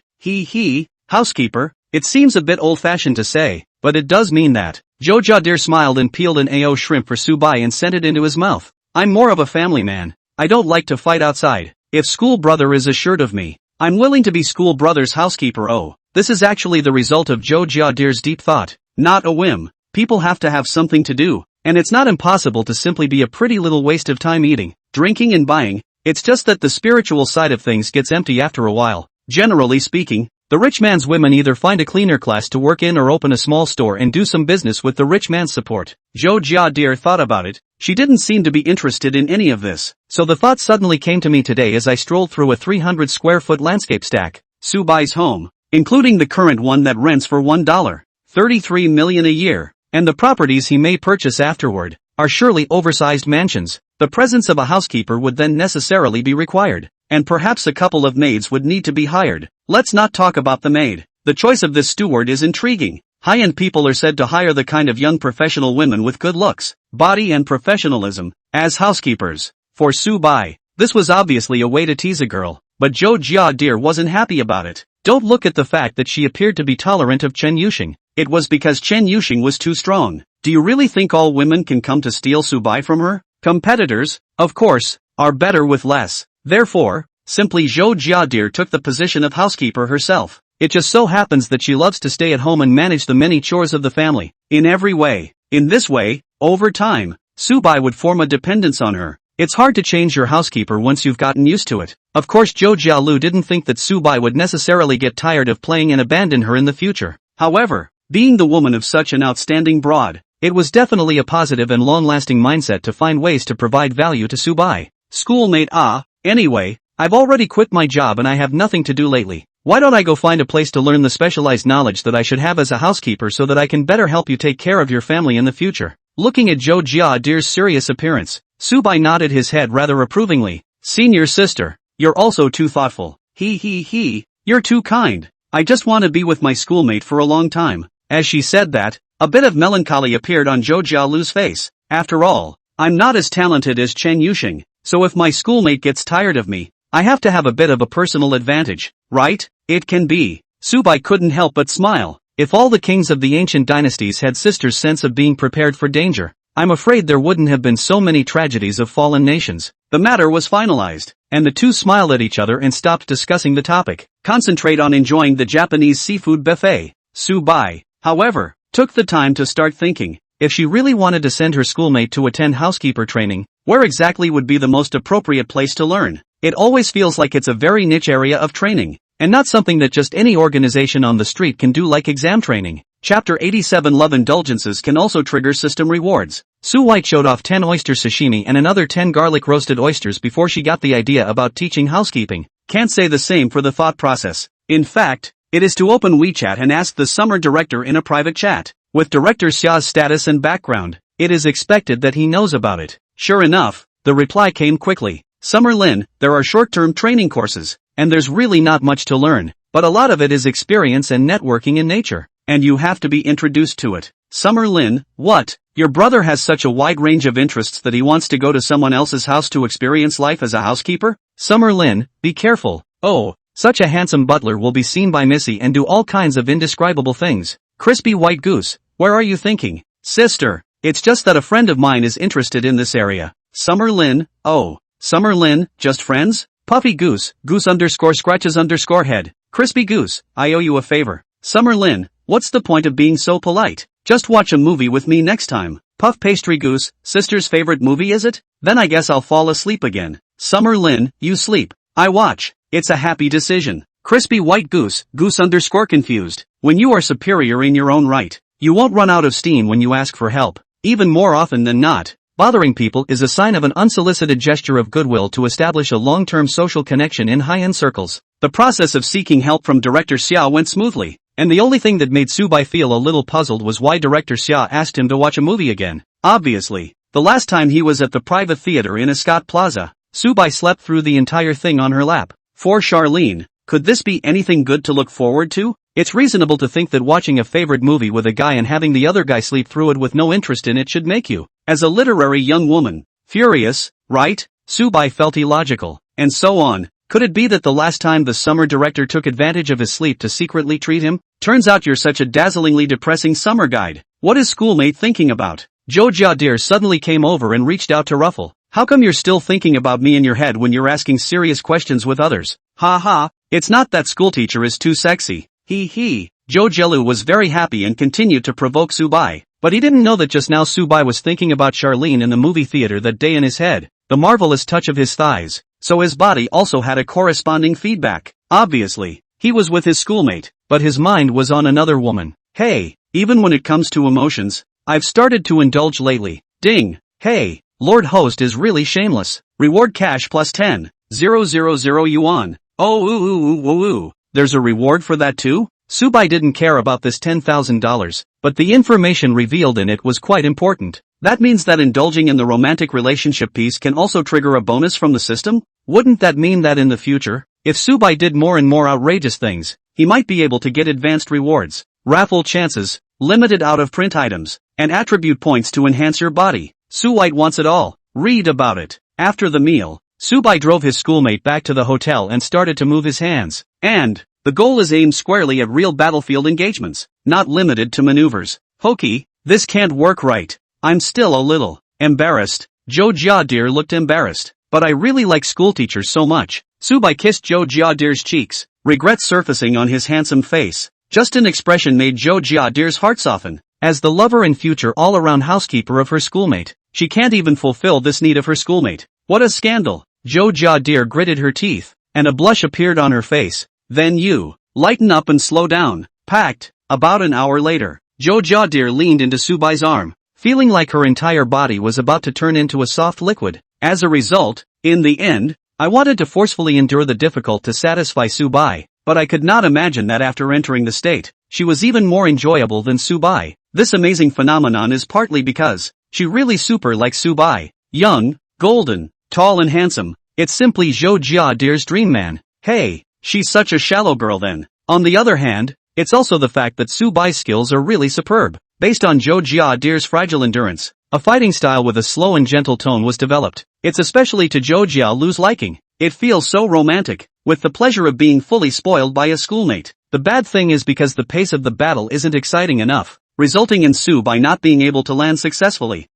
Housekeeper? It seems a bit old-fashioned to say, but it does mean that. Zhou Jiadir smiled and peeled an AO shrimp for Subai and sent it into his mouth. "I'm more of a family man. I don't like to fight outside. If school brother is assured of me, I'm willing to be school brother's housekeeper." Oh, this is actually the result of Zhou Jiadir's deep thought, not a whim. People have to have something to do, and it's not impossible to simply be a pretty little waste of time eating, drinking and buying. It's just that the spiritual side of things gets empty after a while. Generally speaking, the rich man's women either find a cleaner class to work in or open a small store and do some business with the rich man's support. Zhou Jiadir thought about it. She didn't seem to be interested in any of this. So the thought suddenly came to me today as I strolled through a 300 square foot landscape stack. Subai's home, including the current one that rents for $1.33 million a year, and the properties he may purchase afterward, are surely oversized mansions. The presence of a housekeeper would then necessarily be required, and perhaps a couple of maids would need to be hired. Let's not talk about the maid. The choice of this steward is intriguing. High-end people are said to hire the kind of young professional women with good looks, body and professionalism, as housekeepers. For Subai, this was obviously a way to tease a girl, but Zhou Jiadir wasn't happy about it. Don't look at the fact that she appeared to be tolerant of Chen Yuxing. It was because Chen Yuxing was too strong. Do you really think all women can come to steal Subai from her? Competitors, of course, are better with less. Therefore, simply Zhou Jiadir took the position of housekeeper herself. It just so happens that she loves to stay at home and manage the many chores of the family, in every way. In this way, over time, Subai would form a dependence on her. It's hard to change your housekeeper once you've gotten used to it. Of course Zhou Jialu didn't think that Subai would necessarily get tired of playing and abandon her in the future. However, being the woman of such an outstanding broad, it was definitely a positive and long-lasting mindset to find ways to provide value to Subai. Schoolmate anyway, I've already quit my job and I have nothing to do lately. Why don't I go find a place to learn the specialized knowledge that I should have as a housekeeper so that I can better help you take care of your family in the future? Looking at Zhou Jiadir's serious appearance, Subai nodded his head rather approvingly. Senior sister, you're also too thoughtful. You're too kind. I just want to be with my schoolmate for a long time. As she said that, a bit of melancholy appeared on Zhou Jialu's face. After all, I'm not as talented as Chen Yuxing, so if my schoolmate gets tired of me, I have to have a bit of a personal advantage, right? It can be. Subai couldn't help but smile. If all the kings of the ancient dynasties had sisters' sense of being prepared for danger, I'm afraid there wouldn't have been so many tragedies of fallen nations. The matter was finalized, and the two smiled at each other and stopped discussing the topic. Concentrate on enjoying the Japanese seafood buffet. Subai, however, took the time to start thinking. If she really wanted to send her schoolmate to attend housekeeper training, where exactly would be the most appropriate place to learn? It always feels like it's a very niche area of training, and not something that just any organization on the street can do, like exam training. Chapter 87 Love indulgences can also trigger system rewards. Sue White showed off 10 oyster sashimi and another 10 garlic roasted oysters before she got the idea about teaching housekeeping. Can't say the same for the thought process. In fact, it is to open WeChat and ask the summer director in a private chat. With Director Xia's status and background, it is expected that he knows about it. Sure enough, the reply came quickly. Summer Lin, there are short-term training courses, and there's really not much to learn, but a lot of it is experience and networking in nature, and you have to be introduced to it. Summer Lin, what? Your brother has such a wide range of interests that he wants to go to someone else's house to experience life as a housekeeper? Summer Lin, be careful. Oh, such a handsome butler will be seen by Missy and do all kinds of indescribable things. Crispy white goose, where are you thinking? Sister, it's just that a friend of mine is interested in this area. Summer Lin, oh, Summer Lin, just friends? Puffy goose, goose underscore scratches underscore head. Crispy goose, I owe you a favor. Summer Lin, what's the point of being so polite? Just watch a movie with me next time. Puff pastry goose, sister's favorite movie is it? Then I guess I'll fall asleep again. Summer Lin, you sleep. I watch. It's a happy decision. Crispy white goose, goose underscore confused. When you are superior in your own right, you won't run out of steam when you ask for help. Even more often than not, bothering people is a sign of an unsolicited gesture of goodwill to establish a long-term social connection in high-end circles. The process of seeking help from Director Xia went smoothly, and the only thing that made Subai feel a little puzzled was why Director Xia asked him to watch a movie again. Obviously, the last time he was at the private theater in Escott Plaza, Subai slept through the entire thing on her lap. For Charlene, could this be anything good to look forward to? It's reasonable to think that watching a favorite movie with a guy and having the other guy sleep through it with no interest in it should make you, as a literary young woman, furious, right? Subai felt illogical, and so on. Could it be that the last time the summer director took advantage of his sleep to secretly treat him? Turns out you're such a dazzlingly depressing summer guide. What is schoolmate thinking about? Zhou Jiadir suddenly came over and reached out to Ruffle. How come you're still thinking about me in your head when you're asking serious questions with others? Ha ha, it's not that schoolteacher is too sexy. Hee hee. Zhou Jielu was very happy and continued to provoke Subai, but he didn't know that just now Subai was thinking about Charlene in the movie theater that day in his head, the marvelous touch of his thighs, so his body also had a corresponding feedback. Obviously, he was with his schoolmate, but his mind was on another woman. Hey, even when it comes to emotions, I've started to indulge lately. Ding. Hey, Lord Host is really shameless. Reward cash plus 10,000 yuan. Oh ooh. There's a reward for that too? Subai didn't care about this $10,000, but the information revealed in it was quite important. That means that indulging in the romantic relationship piece can also trigger a bonus from the system? Wouldn't that mean that in the future, if Subai did more and more outrageous things, he might be able to get advanced rewards, raffle chances, limited out-of-print items, and attribute points to enhance your body? Su White wants it all. Read about it. After the meal, Subai drove his schoolmate back to the hotel and started to move his hands. And the goal is aimed squarely at real battlefield engagements, not limited to maneuvers. Hokey, this can't work right. I'm still a little embarrassed. Zhou Jiadir looked embarrassed. But I really like schoolteachers so much. Subai kissed Zhou Jiadir's cheeks, regret surfacing on his handsome face. Just an expression made Zhou Jiadir's heart soften. As the lover and future all-around housekeeper of her schoolmate, she can't even fulfill this need of her schoolmate. What a scandal! Zhou Jiadir gritted her teeth, and a blush appeared on her face. Then you, lighten up and slow down. Packed. About an hour later, Zhou Jiadir leaned into Subai's arm, feeling like her entire body was about to turn into a soft liquid. As a result, in the end, I wanted to forcefully endure the difficult to satisfy Subai, but I could not imagine that after entering the state, she was even more enjoyable than Subai. This amazing phenomenon is partly because she really super likes Subai. Young, golden, tall and handsome. It's simply Zhou Jiadir's dream man. Hey, she's such a shallow girl then. On the other hand, it's also the fact that Subai's skills are really superb. Based on Zhou Jiadir's fragile endurance, a fighting style with a slow and gentle tone was developed. It's especially to Zhou Jialu's liking. It feels so romantic, with the pleasure of being fully spoiled by a schoolmate. The bad thing is because the pace of the battle isn't exciting enough, resulting in Subai not being able to land successfully.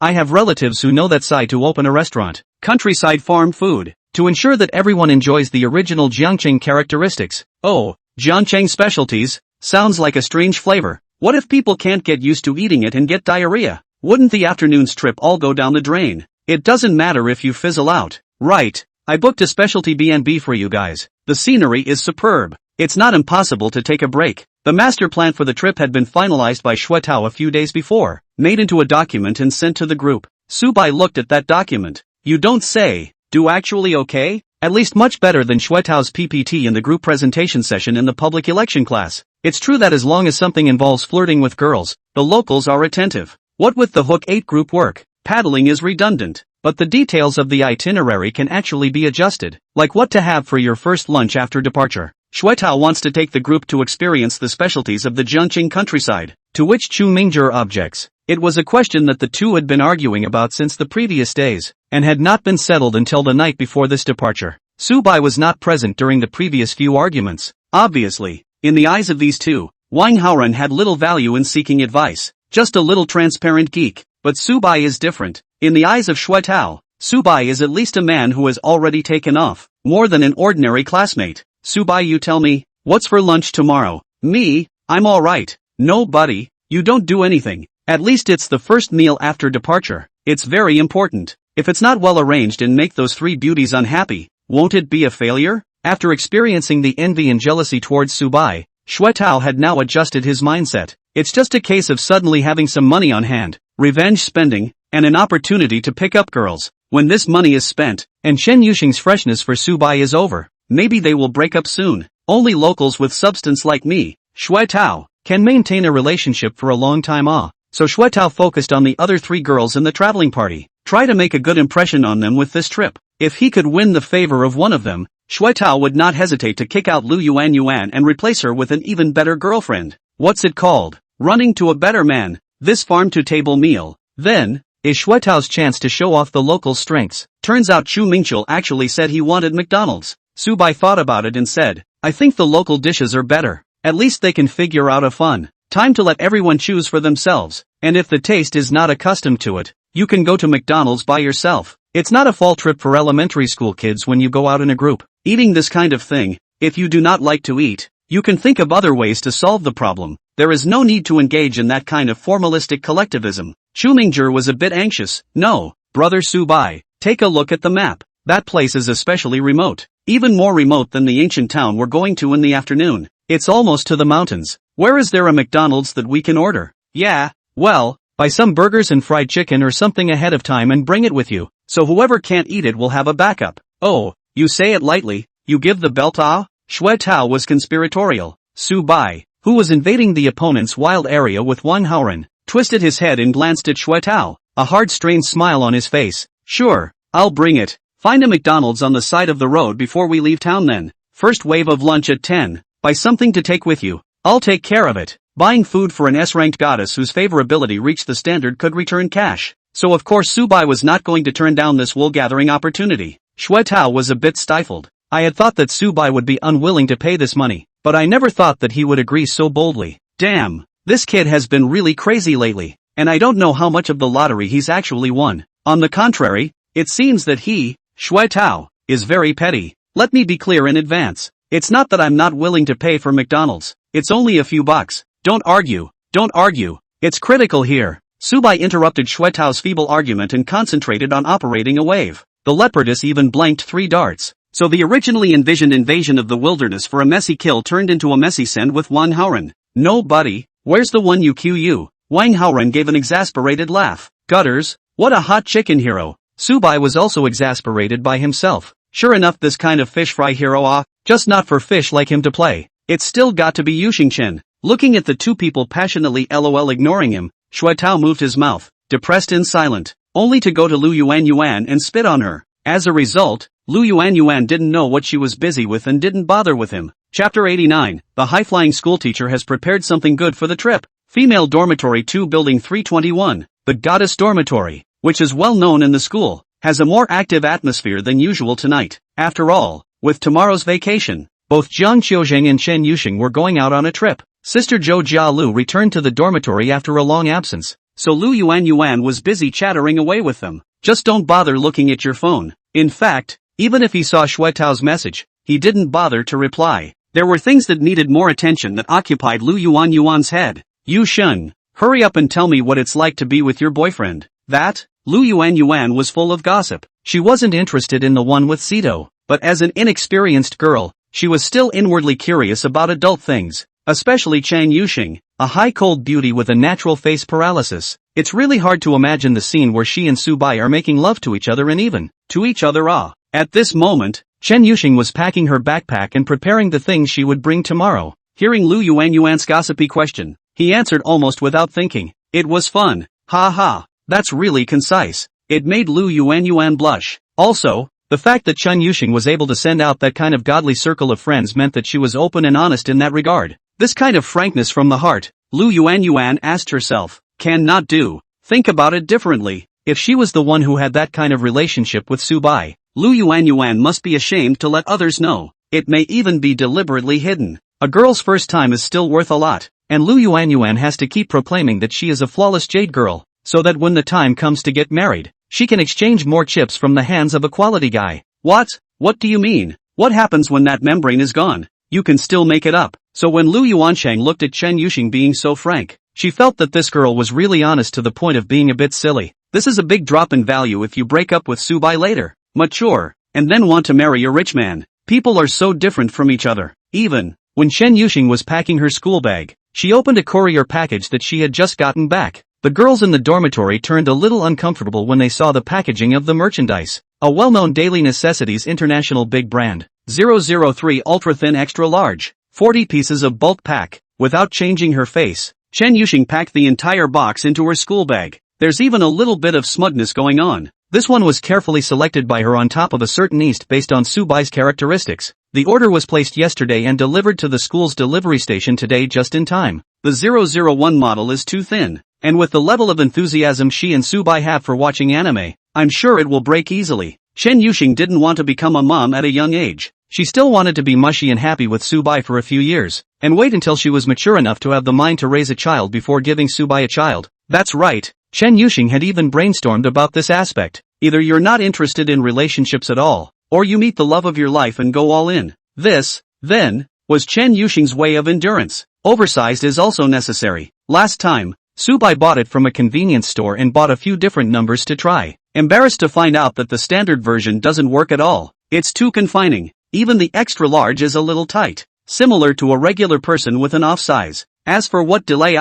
I have relatives who know that side to open a restaurant. Countryside farm food. To ensure that everyone enjoys the original Jiangqing characteristics. Oh, Jiangqing specialties. Sounds like a strange flavor. What if people can't get used to eating it and get diarrhea? Wouldn't the afternoon's trip all go down the drain? It doesn't matter if you fizzle out. Right. I booked a specialty B&B for you guys. The scenery is superb. It's not impossible to take a break. The master plan for the trip had been finalized by Shuetao a few days before, made into a document and sent to the group. Subai looked at that document. You don't say. Do actually okay? At least much better than Shuetao's PPT in the group presentation session in the public election class. It's true that as long as something involves flirting with girls, the locals are attentive. What with the Hook 8 group work, paddling is redundant, but the details of the itinerary can actually be adjusted, like what to have for your first lunch after departure. Shuetao wants to take the group to experience the specialties of the Jiangqing countryside, to which Chu Mingjie objects. It was a question that the two had been arguing about since the previous days, and had not been settled until the night before this departure. Subai was not present during the previous few arguments. Obviously, in the eyes of these two, Wang Haoren had little value in seeking advice, just a little transparent geek. But Subai is different. In the eyes of Shuetao, Subai is at least a man who has already taken off, more than an ordinary classmate. Subai, you tell me, what's for lunch tomorrow? Me, I'm alright. No buddy, you don't do anything. At least it's the first meal after departure. It's very important. If it's not well arranged and make those three beauties unhappy, won't it be a failure? After experiencing the envy and jealousy towards Subai, Shuetao had now adjusted his mindset. It's just a case of suddenly having some money on hand, revenge spending, and an opportunity to pick up girls. When this money is spent, and Shen Yuxing's freshness for Subai is over, maybe they will break up soon. Only locals with substance like me, Shuetao, can maintain a relationship for a long time. So Shuetao focused on the other three girls in the traveling party. Try to make a good impression on them with this trip. If he could win the favor of one of them, Shuetao would not hesitate to kick out Lu Yuan and replace her with an even better girlfriend. What's it called? Running to a better man. This farm-to-table meal, then, is Shuetao's chance to show off the local strengths. Turns out Chu Mingjie actually said he wanted McDonald's. Subai thought about it and said, I think the local dishes are better. At least they can figure out a fun time to let everyone choose for themselves. And if the taste is not accustomed to it, you can go to McDonald's by yourself. It's not a fall trip for elementary school kids when you go out in a group. Eating this kind of thing, if you do not like to eat, you can think of other ways to solve the problem. There is no need to engage in that kind of formalistic collectivism. Chu Mingjie was a bit anxious. No, brother Subai, take a look at the map. That place is especially remote. Even more remote than the ancient town we're going to in the afternoon. It's almost to the mountains. Where is there a McDonald's that we can order? Yeah, well, buy some burgers and fried chicken or something ahead of time and bring it with you, so whoever can't eat it will have a backup. Oh, you say it lightly, you give the belt ah? Shuetao was conspiratorial. Subai, who was invading the opponent's wild area with Wang Haoren, twisted his head and glanced at Shuetao, a hard strained smile on his face. Sure, I'll bring it. Find a McDonald's on the side of the road before we leave town then. First wave of lunch at 10. Buy something to take with you. I'll take care of it. Buying food for an S-ranked goddess whose favorability reached the standard could return cash. So of course Subai was not going to turn down this wool-gathering opportunity. Shuetao was a bit stifled. I had thought that Subai would be unwilling to pay this money, but I never thought that he would agree so boldly. Damn, this kid has been really crazy lately, and I don't know how much of the lottery he's actually won. On the contrary, it seems that he, Shuetao, is very petty. Let me be clear in advance. It's not that I'm not willing to pay for McDonald's. It's only a few bucks. Don't argue. Don't argue. It's critical here. Subai interrupted Shuetao's feeble argument and concentrated on operating a wave. The leopardess even blanked 3 darts. So the originally envisioned invasion of the wilderness for a messy kill turned into a messy send with Wang Haoren. No buddy, where's the one you QU? Wang Haoren gave an exasperated laugh. Gutters, what a hot chicken hero. Subai was also exasperated by himself. Sure enough, this kind of fish fry hero just not for fish like him to play. It's still got to be Yuxingchen. Looking at the two people passionately LOL ignoring him, Shuetao moved his mouth, depressed and silent, only to go to Lu Yuan and spit on her. As a result, Lu Yuan didn't know what she was busy with and didn't bother with him. Chapter 89, the high-flying schoolteacher has prepared something good for the trip. Female Dormitory 2 Building 321, the Goddess Dormitory, which is well known in the school, has a more active atmosphere than usual tonight. After all, with tomorrow's vacation, both Jiang Qiuzheng and Shen Yuxing were going out on a trip. Sister Zhou Jialu returned to the dormitory after a long absence. so Lu Yuan was busy chattering away with them. Just don't bother looking at your phone. In fact, even if he saw Shui Tao's message, he didn't bother to reply. There were things that needed more attention that occupied Lu Yuan's head. Yu Shun, hurry up and tell me what it's like to be with your boyfriend. That? Lu Yuan was full of gossip. She wasn't interested in the one with Sito, but as an inexperienced girl, she was still inwardly curious about adult things, especially Chang Yuxing, a high-cold beauty with a natural face paralysis. It's really hard to imagine the scene where she and Su Bai are making love to each other and even to each other. At this moment, Chen Yuxing was packing her backpack and preparing the things she would bring tomorrow. Hearing Lu Yuan's gossipy question, he answered almost without thinking. It was fun. Ha ha. That's really concise. It made Lu Yuan blush. Also, the fact that Chen Yuxing was able to send out that kind of godly circle of friends meant that she was open and honest in that regard. This kind of frankness from the heart, Lu Yuan asked herself, cannot do. Think about it differently. If she was the one who had that kind of relationship with Su Bai, Lu Yuan must be ashamed to let others know. It may even be deliberately hidden. A girl's first time is still worth a lot, and Lu Yuan has to keep proclaiming that she is a flawless jade girl, so that when the time comes to get married, she can exchange more chips from the hands of a quality guy. What? What do you mean? What happens when that membrane is gone? You can still make it up. So when Lu Yuansheng looked at Chen Yuxing being so frank, she felt that this girl was really honest to the point of being a bit silly. This is a big drop in value if you break up with Su Bai later, mature, and then want to marry a rich man. People are so different from each other. Even when Chen Yuxing was packing her school bag, she opened a courier package that she had just gotten back. The girls in the dormitory turned a little uncomfortable when they saw the packaging of the merchandise. A well-known daily necessities international big brand, 003 ultra-thin extra large, 40 pieces of bulk pack. Without changing her face, Chen Yuxing packed the entire box into her school bag. There's even a little bit of smugness going on. This one was carefully selected by her on top of a certain east based on Su Bai's characteristics. The order was placed yesterday and delivered to the school's delivery station today just in time. The 001 model is too thin, and with the level of enthusiasm she and Su Bai have for watching anime, I'm sure it will break easily. Chen Yuxing didn't want to become a mom at a young age. She still wanted to be mushy and happy with Su Bai for a few years, and wait until she was mature enough to have the mind to raise a child before giving Su Bai a child. That's right, Chen Yuxing had even brainstormed about this aspect. Either you're not interested in relationships at all, or you meet the love of your life and go all in. This, then, was Chen Yuxing's way of endurance. Oversized is also necessary. Last time, Su Bai bought it from a convenience store and bought a few different numbers to try. Embarrassed to find out that the standard version doesn't work at all. It's too confining. Even the extra large is a little tight. Similar to a regular person with an off size. As for what delay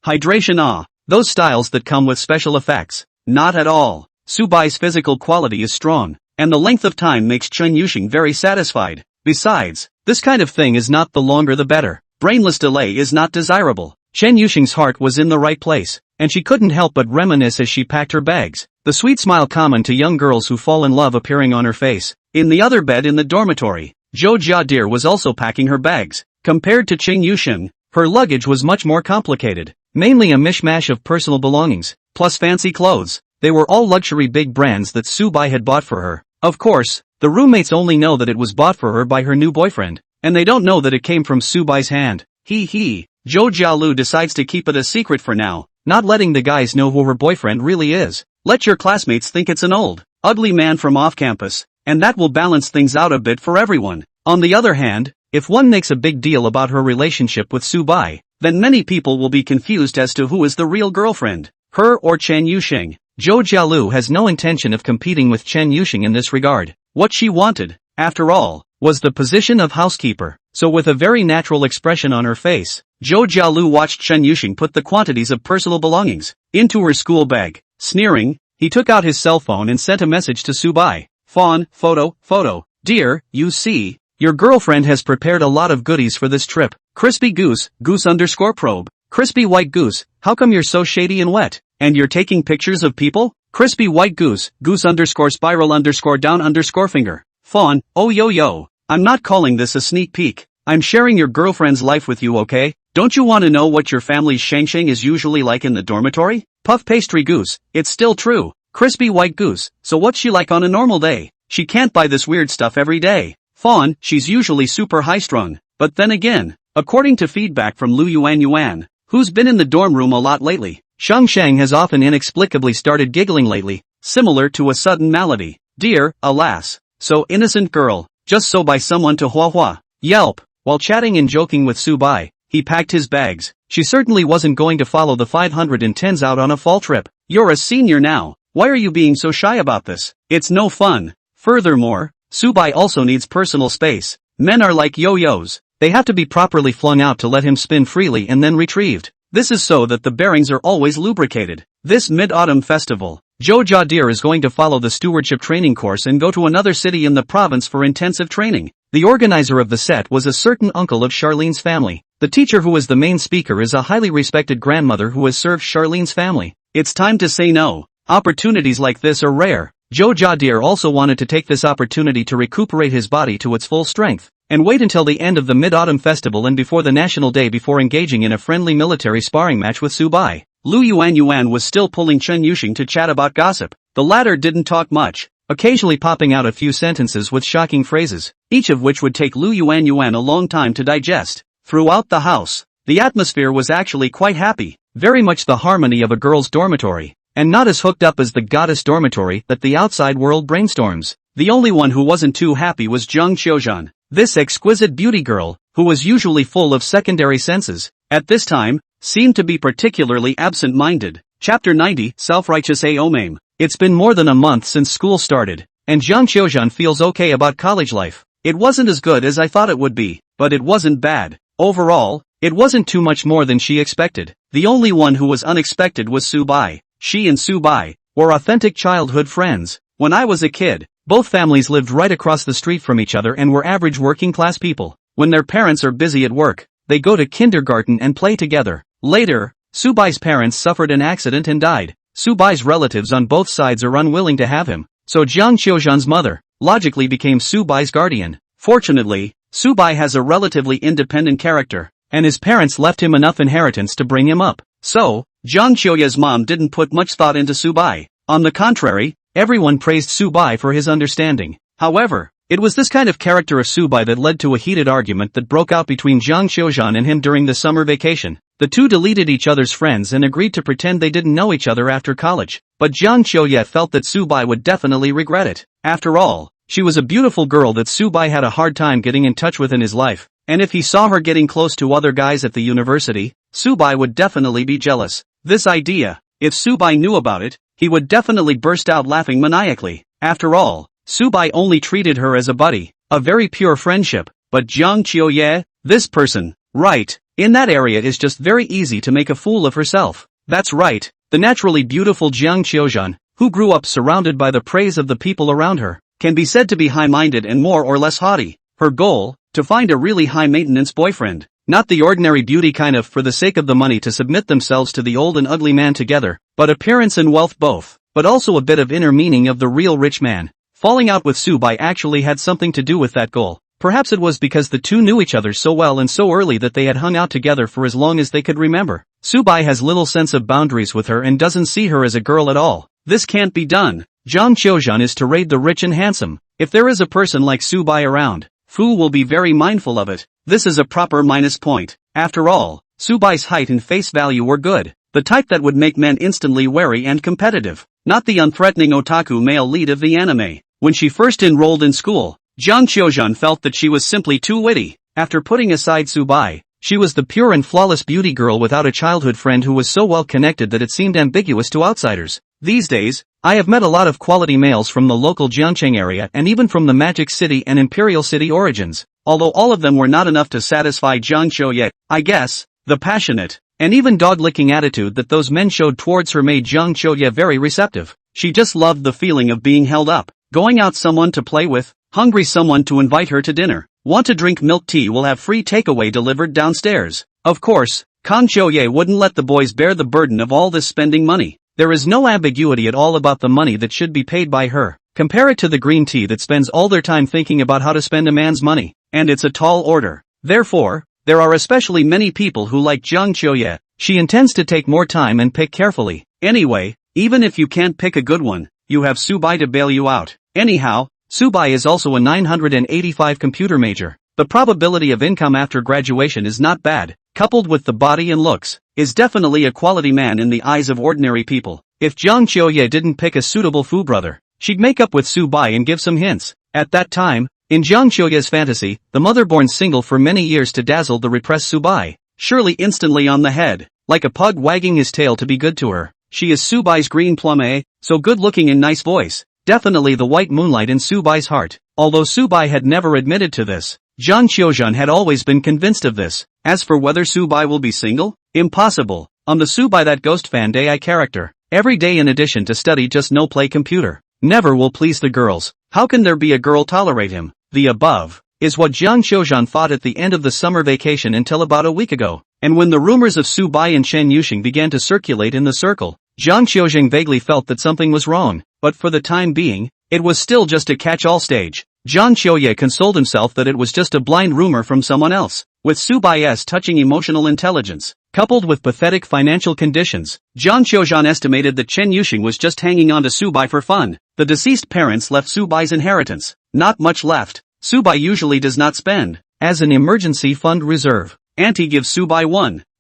hydration those styles that come with special effects. Not at all. Su Bai's physical quality is strong, and the length of time makes Chen Yuxing very satisfied. Besides, this kind of thing is not the longer the better. Brainless delay is not desirable. Chen Yuxing's heart was in the right place, and she couldn't help but reminisce as she packed her bags. The sweet smile common to young girls who fall in love appearing on her face. In the other bed in the dormitory, Zhou Jiadir was also packing her bags. Compared to Chen Yuxing, her luggage was much more complicated. Mainly a mishmash of personal belongings, plus fancy clothes. They were all luxury big brands that Su Bai had bought for her. Of course, the roommates only know that it was bought for her by her new boyfriend, and they don't know that it came from Su Bai's hand. Zhou Jialu decides to keep it a secret for now, not letting the guys know who her boyfriend really is. Let your classmates think it's an old, ugly man from off campus, and that will balance things out a bit for everyone. On the other hand, if one makes a big deal about her relationship with Su Bai, then many people will be confused as to who is the real girlfriend, her or Chen Yuxing. Zhou Jialu has no intention of competing with Chen Yuxing in this regard. What she wanted, after all, was the position of housekeeper. So with a very natural expression on her face, Zhou Jialu watched Chen Yuxing put the quantities of personal belongings into her school bag. Sneering, he took out his cell phone and sent a message to Su Bai. Fawn, photo. Dear, you see, your girlfriend has prepared a lot of goodies for this trip. Crispy goose _probe. Crispy white goose, how come you're so shady and wet? And you're taking pictures of people? Crispy white goose _spiral_down_finger. Fawn, oh yo. I'm not calling this a sneak peek. I'm sharing your girlfriend's life with you, okay? Don't you want to know what your family's shengsheng is usually like in the dormitory? Puff pastry goose, it's still true. Crispy white goose, so what's she like on a normal day? She can't buy this weird stuff every day. Fawn, she's usually super high-strung. But then again, according to feedback from Lu Yuan, who's been in the dorm room a lot lately, Shang has often inexplicably started giggling lately, similar to a sudden malady. Dear, alas, so innocent girl, just so by someone to hua. Yelp. While chatting and joking with Subai, he packed his bags. She certainly wasn't going to follow the 510s out on a fall trip. You're a senior now. Why are you being so shy about this? It's no fun. Furthermore, Subai also needs personal space. Men are like yo-yos. They have to be properly flung out to let him spin freely and then retrieved. This is so that the bearings are always lubricated. This mid-autumn festival, Joe Jadir is going to follow the stewardship training course and go to another city in the province for intensive training. The organizer of the set was a certain uncle of Charlene's family. The teacher who was the main speaker is a highly respected grandmother who has served Charlene's family. It's time to say no. Opportunities like this are rare. Joe Jadir also wanted to take this opportunity to recuperate his body to its full strength, and wait until the end of the Mid-Autumn Festival and before the National Day before engaging in a friendly military sparring match with Subai. Lu Yuan was still pulling Chen Yuxing to chat about gossip. The latter didn't talk much, occasionally popping out a few sentences with shocking phrases, each of which would take Lu Yuan a long time to digest. Throughout the house, the atmosphere was actually quite happy, very much the harmony of a girl's dormitory, and not as hooked up as the goddess dormitory that the outside world brainstorms. The only one who wasn't too happy was Zhang Qiuzhan, this exquisite beauty girl, who was usually full of secondary senses, at this time, seemed to be particularly absent-minded. Chapter 90, Self-Righteous Aomame. It's been more than a month since school started, and Zhang Qiuzhan feels okay about college life. It wasn't as good as I thought it would be, but it wasn't bad. Overall, it wasn't too much more than she expected. The only one who was unexpected was Subai. She and Subai were authentic childhood friends. When I was a kid, both families lived right across the street from each other and were average working-class people. When their parents are busy at work, they go to kindergarten and play together. Later, Subai's parents suffered an accident and died. Subai's relatives on both sides are unwilling to have him, so Zhang Qiuzhan's mother logically became Subai's guardian. Fortunately, Subai has a relatively independent character, and his parents left him enough inheritance to bring him up. So, Zhang Qiuzhan's mom didn't put much thought into Subai. On the contrary, everyone praised Subai for his understanding. However, it was this kind of character of Subai that led to a heated argument that broke out between Zhang Qiuzhan and him during the summer vacation. The two deleted each other's friends and agreed to pretend they didn't know each other after college. But Zhang Qiuzhan felt that Subai would definitely regret it. After all, she was a beautiful girl that Subai had a hard time getting in touch with in his life, and if he saw her getting close to other guys at the university, Subai would definitely be jealous. This idea, if Subai knew about it, he would definitely burst out laughing maniacally. After all, Subai only treated her as a buddy, a very pure friendship, but Zhang Qiuzhan, this person, right, in that area is just very easy to make a fool of herself. That's right, the naturally beautiful Zhang Qiuzhan, who grew up surrounded by the praise of the people around her, can be said to be high-minded and more or less haughty. Her goal, to find a really high-maintenance boyfriend. Not the ordinary beauty kind of for the sake of the money to submit themselves to the old and ugly man together, but appearance and wealth both, but also a bit of inner meaning of the real rich man. Falling out with Subai actually had something to do with that goal. Perhaps it was because the two knew each other so well and so early that they had hung out together for as long as they could remember. Subai has little sense of boundaries with her and doesn't see her as a girl at all. This can't be done. Zhang Qiuzhan is to raid the rich and handsome. If there is a person like Subai around, Fu will be very mindful of it. This is a proper minus point. After all, Subai's height and face value were good. The type that would make men instantly wary and competitive. Not the unthreatening otaku male lead of the anime. When she first enrolled in school, Zhang Qiuzhan felt that she was simply too witty. After putting aside Subai, she was the pure and flawless beauty girl without a childhood friend who was so well connected that it seemed ambiguous to outsiders. These days, I have met a lot of quality males from the local Jiangcheng area and even from the Magic City and Imperial City origins. Although all of them were not enough to satisfy Zhang Qiuzhan, I guess, the passionate and even dog-licking attitude that those men showed towards her made Zhang Qiuzhan very receptive. She just loved the feeling of being held up, going out someone to play with, hungry someone to invite her to dinner. Want to drink milk tea, will have free takeaway delivered downstairs. Of course, Kang Qiuzhan wouldn't let the boys bear the burden of all this spending money. There is no ambiguity at all about the money that should be paid by her. Compare it to the green tea that spends all their time thinking about how to spend a man's money, and it's a tall order. Therefore, there are especially many people who like Zhang Qiuzhan. She intends to take more time and pick carefully. Anyway, even if you can't pick a good one, you have Subai to bail you out. Anyhow, Subai is also a 985 computer major. The probability of income after graduation is not bad. coupled with the body and looks, is definitely a quality man in the eyes of ordinary people. If Jiang Qiuye didn't pick a suitable Fu brother, she'd make up with Su Bai and give some hints. At that time, in Jiang Qiuye's fantasy, the mother born single for many years to dazzle the repressed Su Bai, surely instantly on the head, like a pug wagging his tail to be good to her. She is Su Bai's green plum, so good looking and nice voice. Definitely the white moonlight in Su Bai's heart. Although Su Bai had never admitted to this, Zhang Qiuzhan had always been convinced of this. As for whether Su Bai will be single, impossible. On the Su Bai that ghost fan day I character, every day in addition to study just no play computer, never will please the girls. How can there be a girl tolerate him? The above is what Zhang Qiuzhan thought at the end of the summer vacation until about a week ago. And when the rumors of Su Bai and Chen Yuxing began to circulate in the circle, Zhang Qiuzhan vaguely felt that something was wrong, but for the time being, it was still just a catch-all stage. Zhang Qiuye consoled himself that it was just a blind rumor from someone else. With Su Bai's touching emotional intelligence, coupled with pathetic financial conditions, Zhang Qiuzhan estimated that Chen Yuxing was just hanging on to Su Bai for fun. The deceased parents left Su Bai's inheritance. Not much left. Su Bai usually does not spend. As an emergency fund reserve, Auntie gives Su Bai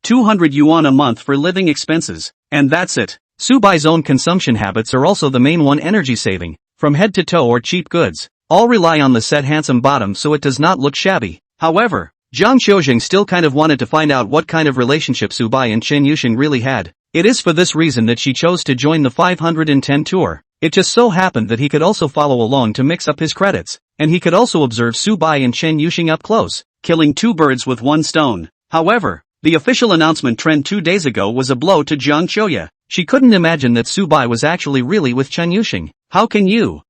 200 yuan a month for living expenses. And that's it. Su Bai's own consumption habits are also the main one: energy saving, from head to toe or cheap goods. All rely on the set handsome bottom so it does not look shabby. However, Zhang Qiuzhan still kind of wanted to find out what kind of relationship Su Bai and Chen Yuxing really had. It is for this reason that she chose to join the 510 tour. It just so happened that he could also follow along to mix up his credits, and he could also observe Su Bai and Chen Yuxing up close, killing two birds with one stone. However, the official announcement trend 2 days ago was a blow to Zhang Qiuye. She couldn't imagine that Su Bai was actually really with Chen Yuxing. How can you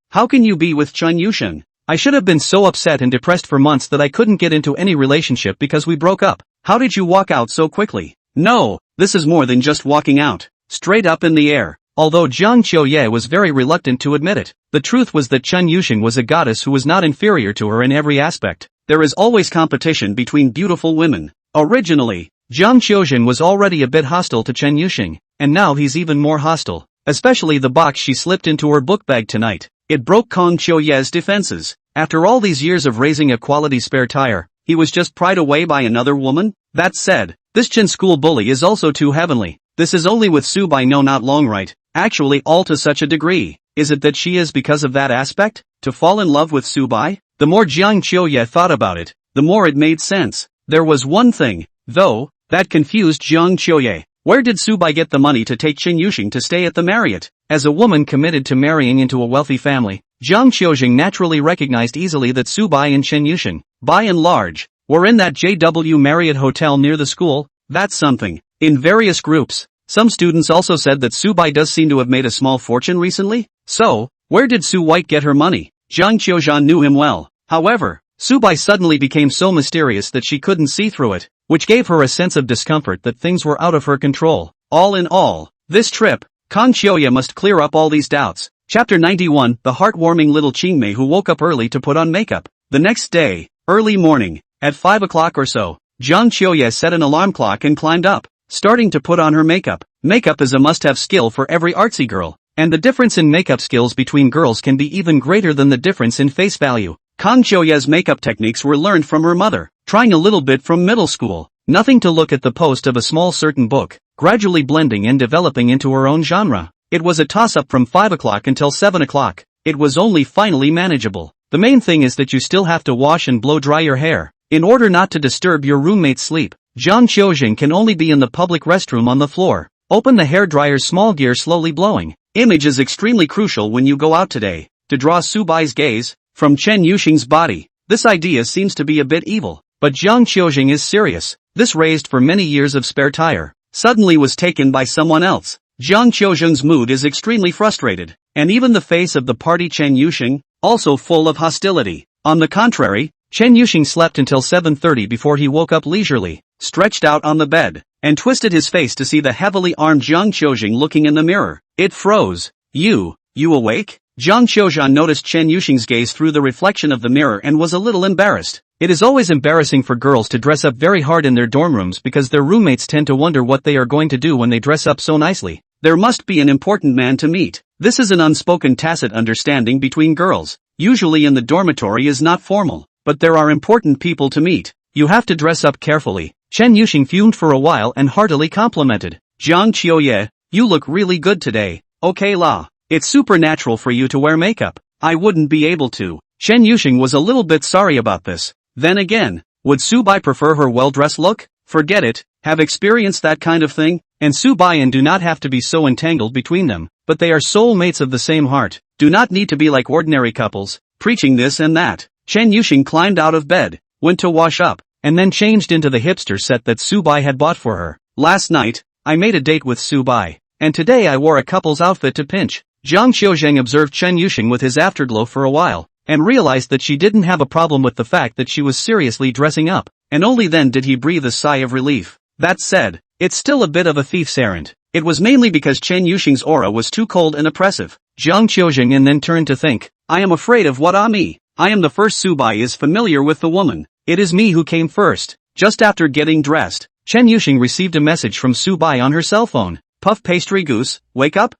be with Chen Yuxing? I should have been so upset and depressed for months that I couldn't get into any relationship because we broke up. How did you walk out so quickly? No, this is more than just walking out. Straight up in the air. Although Zhang Qiuye was very reluctant to admit it, the truth was that Chen Yuxing was a goddess who was not inferior to her in every aspect. There is always competition between beautiful women. Originally, Zhang Qiuzhan was already a bit hostile to Chen Yuxing, and now he's even more hostile. Especially the box she slipped into her book bag tonight. It broke Kong Qiuye's defenses. After all these years of raising a quality spare tire, he was just pried away by another woman? That said, this Chen school bully is also too heavenly. This is only with Su Bai, no, not long, right? Actually, all to such a degree. Is it that she is because of that aspect? To fall in love with Su Bai? The more Zhang Qiuye thought about it, the more it made sense. There was one thing, though, that confused Zhang Qiuye. Where did Su Bai get the money to take Chen Yuxing to stay at the Marriott? As a woman committed to marrying into a wealthy family, Zhang Qiuzhan naturally recognized easily that Su Bai and Chen Yuxing, by and large, were in that JW Marriott hotel near the school. That's something. In various groups, some students also said that Su Bai does seem to have made a small fortune recently. So, where did Su White get her money? Zhang Qiuzhan knew him well. However, Su Bai suddenly became so mysterious that she couldn't see through it, which gave her a sense of discomfort that things were out of her control. All in all, this trip, Kong Qiuye must clear up all these doubts. Chapter 91, the heartwarming little Qingmei who woke up early to put on makeup. The next day, early morning, at 5 o'clock or so, Zhang Qiuye set an alarm clock and climbed up, starting to put on her makeup. Makeup is a must-have skill for every artsy girl, and the difference in makeup skills between girls can be even greater than the difference in face value. Kong Qiuye's makeup techniques were learned from her mother, trying a little bit from middle school. Nothing to look at the post of a small certain book, gradually blending and developing into her own genre. It was a toss-up from 5 o'clock until 7 o'clock. It was only finally manageable. The main thing is that you still have to wash and blow dry your hair, in order not to disturb your roommate's sleep. Zhang Qiuzhan can only be in the public restroom on the floor. Open the hairdryer's small gear slowly blowing. Image is extremely crucial when you go out today. To draw Su Bai's gaze from Chen Yuxing's body. This idea seems to be a bit evil, but Zhang Qiuzhan is serious. This raised for many years of spare tire suddenly was taken by someone else. Zhang Qiuzhan's mood is extremely frustrated, and even the face of the party Chen Yuxing, also full of hostility. On the contrary, Chen Yuxing slept until 7:30 before he woke up leisurely, stretched out on the bed, and twisted his face to see the heavily armed Zhang Qiuzhan looking in the mirror. It froze. You awake? Zhang Qiuzhan noticed Chen Yuxing's gaze through the reflection of the mirror and was a little embarrassed. It is always embarrassing for girls to dress up very hard in their dorm rooms because their roommates tend to wonder what they are going to do when they dress up so nicely. There must be an important man to meet. This is an unspoken tacit understanding between girls. Usually in the dormitory is not formal, but there are important people to meet. You have to dress up carefully. Chen Yuxing fumed for a while and heartily complimented. Jiang Qiuye, you look really good today. Okay la. It's supernatural for you to wear makeup. I wouldn't be able to. Chen Yuxing was a little bit sorry about this. Then again, would Su Bai prefer her well-dressed look? Forget it, have experienced that kind of thing, and Su Bai and do not have to be so entangled between them, but they are soulmates of the same heart, do not need to be like ordinary couples, preaching this and that. Chen Yuxing climbed out of bed, went to wash up, and then changed into the hipster set that Su Bai had bought for her. Last night, I made a date with Su Bai, and today I wore a couple's outfit to pinch. Jiang Qiuzheng observed Chen Yuxing with his afterglow for a while, and realized that she didn't have a problem with the fact that she was seriously dressing up, and only then did he breathe a sigh of relief. That said, it's still a bit of a thief's errand. It was mainly because Chen Yuxing's aura was too cold and oppressive. Jiang Qiuzheng and then turned to think, I am afraid of what me. I am the first. Su Bai is familiar with the woman. It is me who came first. Just after getting dressed, Chen Yuxing received a message from Su Bai on her cell phone. Puff pastry goose, wake up,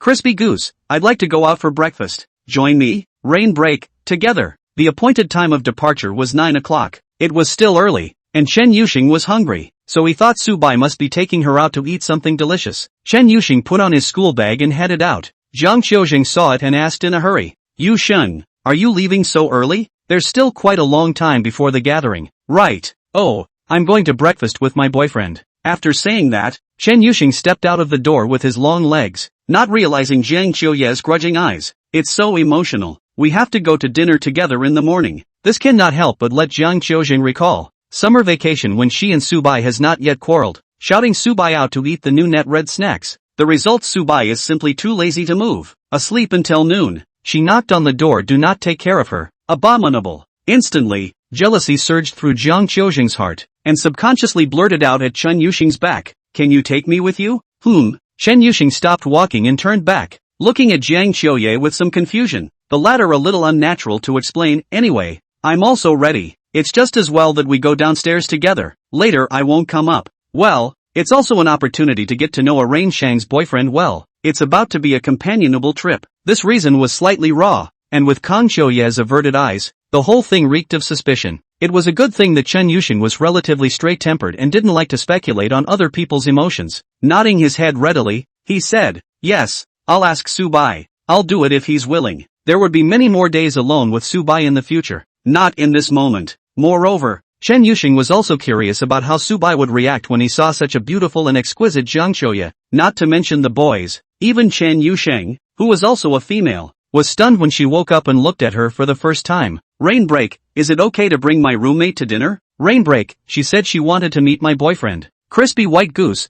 crispy goose, I'd like to go out for breakfast. Join me, rain break, together. The appointed time of departure was 9 o'clock. It was still early, and Chen Yuxing was hungry, so he thought Su Bai must be taking her out to eat something delicious. Chen Yuxing put on his school bag and headed out. Jiang Qiuzheng saw it and asked in a hurry, Yu Sheng, are you leaving so early? There's still quite a long time before the gathering. Right. Oh, I'm going to breakfast with my boyfriend. After saying that, Chen Yuxing stepped out of the door with his long legs, not realizing Jiang Qiuye's grudging eyes. It's so emotional. We have to go to dinner together in the morning. This cannot help but let Jiang Qiuzheng recall summer vacation when she and Su Bai has not yet quarreled, shouting Su Bai out to eat the new net red snacks. The result: Su Bai is simply too lazy to move, asleep until noon. She knocked on the door. Do not take care of her. Abominable. Instantly, jealousy surged through Jiang Qiuzheng's heart, and subconsciously blurted out at Chen Yuxing's back, Can you take me with you? Chen Yuxing stopped walking and turned back, looking at Jiang Qiuye with some confusion, the latter a little unnatural to explain. Anyway, I'm also ready. It's just as well that we go downstairs together. Later I won't come up. Well, it's also an opportunity to get to know Rain Shang's boyfriend well. It's about to be a companionable trip. This reason was slightly raw, and with Kang Qiuye's averted eyes, the whole thing reeked of suspicion. It was a good thing that Chen Yuxing was relatively straight-tempered and didn't like to speculate on other people's emotions. Nodding his head readily, he said, Yes, I'll ask Su Bai. I'll do it if he's willing. There would be many more days alone with Su Bai in the future. Not in this moment. Moreover, Chen Yuxing was also curious about how Su Bai would react when he saw such a beautiful and exquisite Jiang Qiuye, not to mention the boys. Even Chen Yusheng, who was also a female, was stunned when she woke up and looked at her for the first time. Rainbreak, is it okay to bring my roommate to dinner? Rainbreak, she said she wanted to meet my boyfriend. Crispy white goose,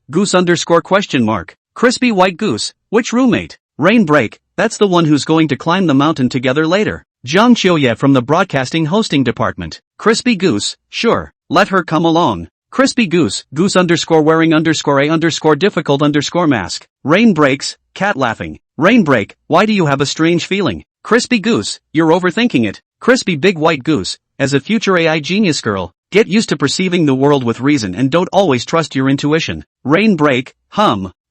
question mark. Crispy white goose, which roommate? Rainbreak, that's the one who's going to climb the mountain together later. Jiang Qiuye from the broadcasting hosting department. Crispy goose, sure, let her come along. Crispy goose, wearing a difficult mask. Rain breaks, cat laughing. Rainbreak, why do you have a strange feeling? Crispy goose, you're overthinking it. Crispy big white goose, as a future AI genius girl, get used to perceiving the world with reason and don't always trust your intuition. Rainbreak,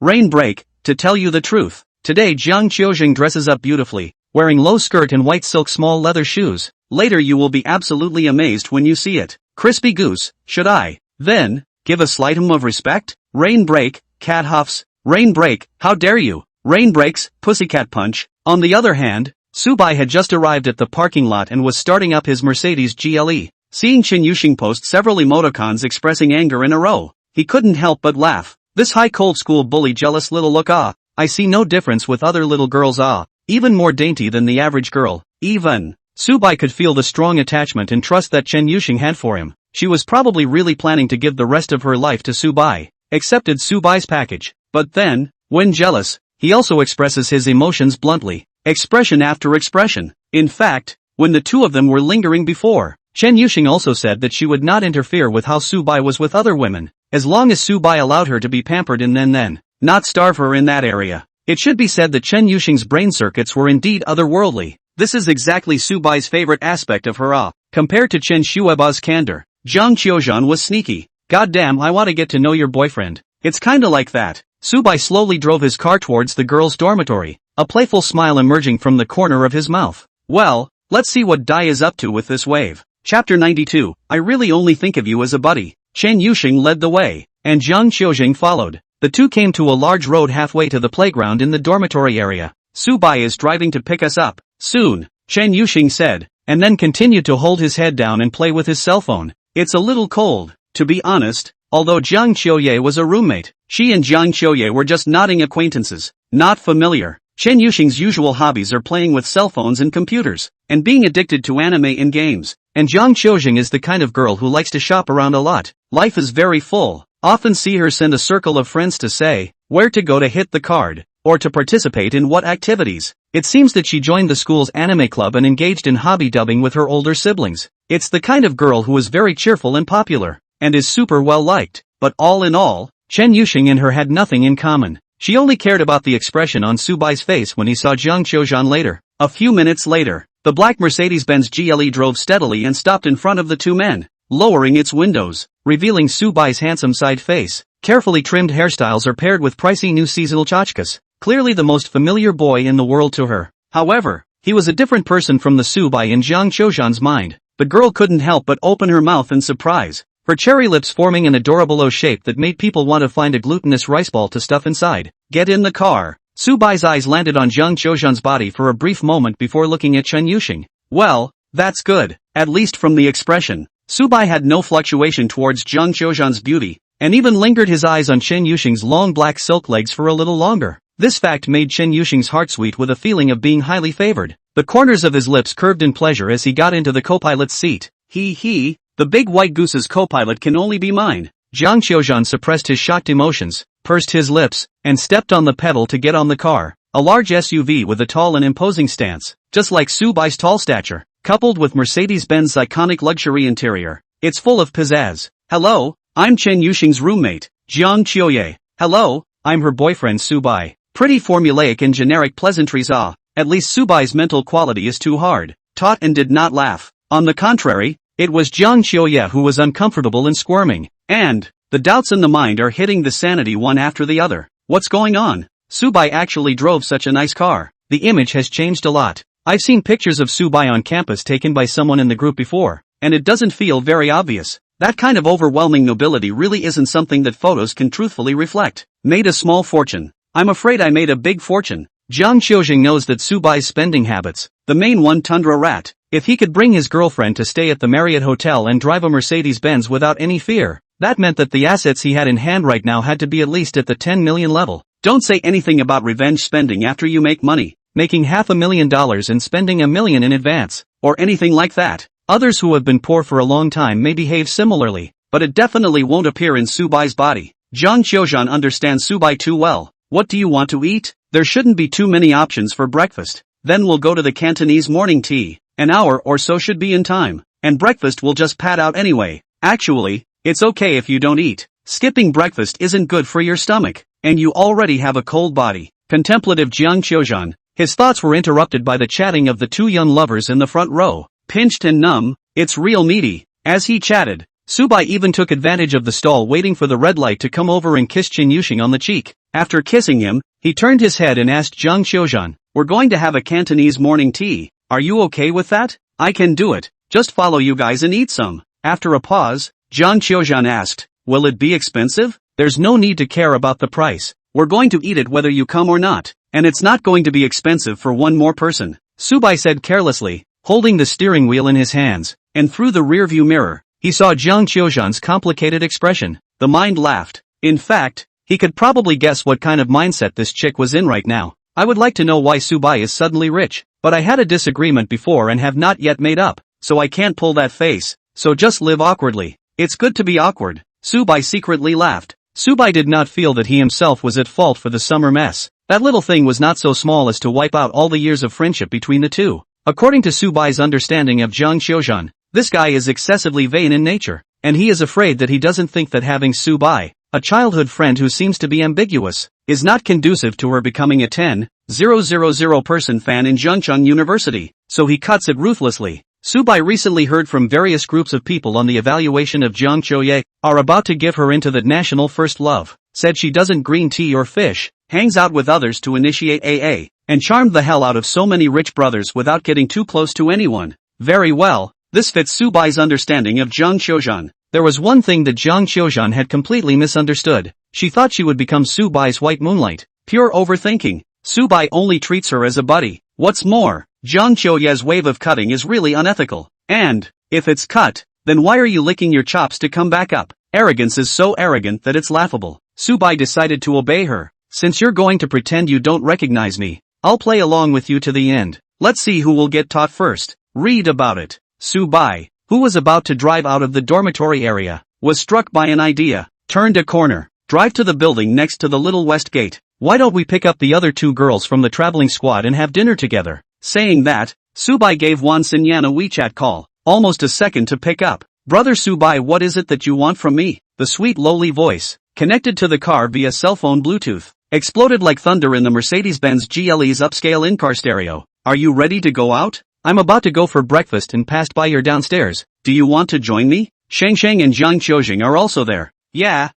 Rainbreak, to tell you the truth, today Jiang Qiuzheng dresses up beautifully, wearing low skirt and white silk small leather shoes. Later you will be absolutely amazed when you see it. Crispy goose, should I, then, give a slight of respect? Rainbreak, cat huffs. Rainbreak, how dare you? Rainbreaks, pussycat punch. On the other hand, Su Bai had just arrived at the parking lot and was starting up his Mercedes GLE. Seeing Chen Yuxing post several emoticons expressing anger in a row, he couldn't help but laugh. This high cold school bully jealous little look. I see no difference with other little girls. Even more dainty than the average girl. Even Su Bai could feel the strong attachment and trust that Chen Yuxing had for him. She was probably really planning to give the rest of her life to Su Bai. Accepted Su Bai's package. But then, when jealous, he also expresses his emotions bluntly. Expression after expression. In fact, when the two of them were lingering before, Chen Yuxing also said that she would not interfere with how Su Bai was with other women, as long as Su Bai allowed her to be pampered and then, not starve her in that area. It should be said that Chen Yuxing's brain circuits were indeed otherworldly. This is exactly Su Bai's favorite aspect of her. Compared to Chen Shueba's candor, Jiang Qiuzheng was sneaky. Goddamn, I want to get to know your boyfriend. It's kinda like that. Su Bai slowly drove his car towards the girls' dormitory, a playful smile emerging from the corner of his mouth. Well, let's see what Dai is up to with this wave. Chapter 92, I really only think of you as a buddy. Chen Yuxing led the way, and Zhang Qiujing followed. The two came to a large road halfway to the playground in the dormitory area. Subai is driving to pick us up, soon, Chen Yuxing said, and then continued to hold his head down and play with his cell phone. It's a little cold, to be honest. Although Zhang Qiuye was a roommate, she and Zhang Qiuye were just nodding acquaintances, not familiar. Chen Yuxing's usual hobbies are playing with cell phones and computers, and being addicted to anime and games. And Zhang Qiujing is the kind of girl who likes to shop around a lot. Life is very full. Often see her send a circle of friends to say where to go to hit the card, or to participate in what activities. It seems that she joined the school's anime club and engaged in hobby dubbing with her older siblings. It's the kind of girl who is very cheerful and popular, and is super well liked. But all in all, Chen Yuxing and her had nothing in common. She only cared about the expression on Subai's face when he saw Zhang Qiujing later. A few minutes later, the black Mercedes-Benz GLE drove steadily and stopped in front of the two men, lowering its windows, revealing Subai's handsome side face. Carefully trimmed hairstyles are paired with pricey new seasonal tchotchkes, clearly the most familiar boy in the world to her. However, he was a different person from the Subai in Zhang Qiujing's mind. The girl couldn't help but open her mouth in surprise, her cherry lips forming an adorable O shape that made people want to find a glutinous rice ball to stuff inside. Get in the car. Subai's eyes landed on Zhang Qiujing's body for a brief moment before looking at Chen Yuxing. Well, that's good, at least from the expression. Subai had no fluctuation towards Zhang Qiujing's beauty, and even lingered his eyes on Chen Yuxing's long black silk legs for a little longer. This fact made Chen Yuxing's heart sweet with a feeling of being highly favored. The corners of his lips curved in pleasure as he got into the co-pilot's seat. The big white goose's co-pilot can only be mine. Zhang Qiujing suppressed his shocked emotions, pursed his lips, and stepped on the pedal to get on the car. A large SUV with a tall and imposing stance, just like Subai's tall stature, coupled with Mercedes-Benz's iconic luxury interior. It's full of pizzazz. Hello, I'm Chen Yuxing's roommate, Zhang Qiuye. Hello, I'm her boyfriend Subai. Pretty formulaic and generic pleasantries. At least Subai's mental quality is too hard. Taut and did not laugh. On the contrary, it was Zhang Qiuye who was uncomfortable and squirming. And the doubts in the mind are hitting the sanity one after the other. What's going on? Subai actually drove such a nice car. The image has changed a lot. I've seen pictures of Subai on campus taken by someone in the group before, and it doesn't feel very obvious. That kind of overwhelming nobility really isn't something that photos can truthfully reflect. Made a small fortune. I'm afraid I made a big fortune. Zhang Qiujing knows that Subai's spending habits, the main one Tundra rat. If he could bring his girlfriend to stay at the Marriott Hotel and drive a Mercedes-Benz without any fear, that meant that the assets he had in hand right now had to be at least at the 10 million level. Don't say anything about revenge spending after you make money, making $500,000 and spending $1 million in advance, or anything like that. Others who have been poor for a long time may behave similarly, but it definitely won't appear in Subai's body. Zhang Qiujing understands Subai too well. What do you want to eat? There shouldn't be too many options for breakfast. Then we'll go to the Cantonese morning tea. An hour or so should be in time, and breakfast will just pad out anyway. Actually, it's okay if you don't eat. Skipping breakfast isn't good for your stomach, and you already have a cold body. Contemplative Zhang Qiujing. His thoughts were interrupted by the chatting of the two young lovers in the front row. Pinched and numb, it's real meaty. As he chatted, Subai even took advantage of the stall waiting for the red light to come over and kiss Chen Yuxing on the cheek. After kissing him, he turned his head and asked Zhang Qiujing, "We're going to have a Cantonese morning tea. Are you okay with that?" "I can do it. Just follow you guys and eat some." After a pause, Zhang Qiujing asked, "Will it be expensive?" "There's no need to care about the price. We're going to eat it whether you come or not. And it's not going to be expensive for one more person," Subai said carelessly, holding the steering wheel in his hands, and through the rearview mirror, he saw Zhang Qiujing's complicated expression. The mind laughed. In fact, he could probably guess what kind of mindset this chick was in right now. "I would like to know why Subai is suddenly rich, but I had a disagreement before and have not yet made up, so I can't pull that face, so just live awkwardly. It's good to be awkward." Subai secretly laughed. Subai did not feel that he himself was at fault for the summer mess. That little thing was not so small as to wipe out all the years of friendship between the two. According to Subai's understanding of Zhang Qiujing, this guy is excessively vain in nature, and he is afraid that he doesn't think that having Subai, a childhood friend who seems to be ambiguous, is not conducive to her becoming a 10,000 person fan in Zhengzheng University, so he cuts it ruthlessly. Subai recently heard from various groups of people on the evaluation of Zhang Qiuye, are about to give her into the national first love, said she doesn't green tea or fish, hangs out with others to initiate AA, and charmed the hell out of so many rich brothers without getting too close to anyone. Very well, this fits Subai's understanding of Zhang Qiujing. There was one thing that Jiang Qiuzhan had completely misunderstood. She thought she would become Subai's white moonlight. Pure overthinking. Subai only treats her as a buddy. What's more, Jiang Qiuye's wave of cutting is really unethical. And, if it's cut, then why are you licking your chops to come back up? Arrogance is so arrogant that it's laughable. Subai decided to obey her. Since you're going to pretend you don't recognize me, I'll play along with you to the end. Let's see who will get taught first. Read about it. Subai, who was about to drive out of the dormitory area, was struck by an idea. Turned a corner. Drive to the building next to the Little West Gate. Why don't we pick up the other two girls from the traveling squad and have dinner together? Saying that, Subai gave Wan Xinyan a WeChat call. Almost a second to pick up. Brother Subai, what is it that you want from me? The sweet lowly voice, connected to the car via cell phone Bluetooth, exploded like thunder in the Mercedes-Benz GLE's upscale in-car stereo. Are you ready to go out? I'm about to go for breakfast and passed by your downstairs. Do you want to join me? Sheng Sheng and Jiang Qiuzhan are also there. Yeah.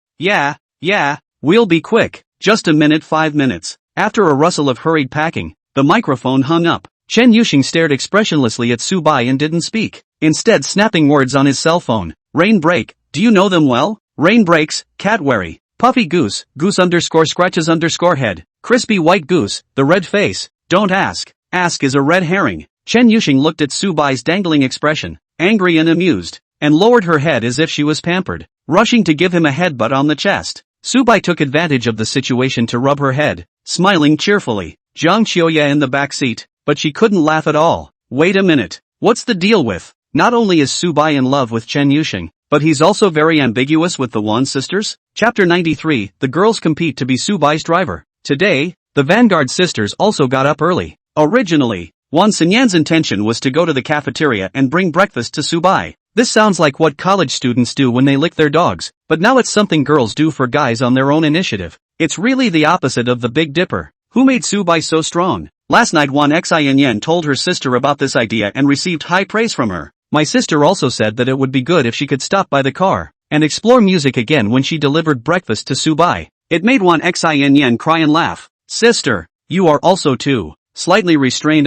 We'll be quick. Just a minute, 5 minutes. After a rustle of hurried packing, the microphone hung up. Chen Yuxing stared expressionlessly at Subai and didn't speak, instead snapping words on his cell phone. Rain break, do you know them well? Rain breaks, Catwary, puffy goose, goose underscore scratches underscore head, crispy white goose, the red face, don't ask, ask is a red herring. Chen Yuxing looked at Subai's dangling expression, angry and amused, and lowered her head as if she was pampered, rushing to give him a headbutt on the chest. Subai took advantage of the situation to rub her head, smiling cheerfully. Jiang Qiuye in the back seat, but she couldn't laugh at all. Wait a minute, what's the deal with? Not only is Subai in love with Chen Yuxing, but he's also very ambiguous with the Wan sisters? Chapter 93, the girls compete to be Subai's driver. Today, the Vanguard sisters also got up early. Originally, Wan Xinyan's intention was to go to the cafeteria and bring breakfast to Subai. This sounds like what college students do when they lick their dogs, but now it's something girls do for guys on their own initiative. It's really the opposite of the Big Dipper. Who made Subai so strong? Last night Wan Xinyan told her sister about this idea and received high praise from her. My sister also said that it would be good if she could stop by the car and explore music again when she delivered breakfast to Subai. It made Wan Xinyan cry and laugh. Sister, you are also too slightly restrained.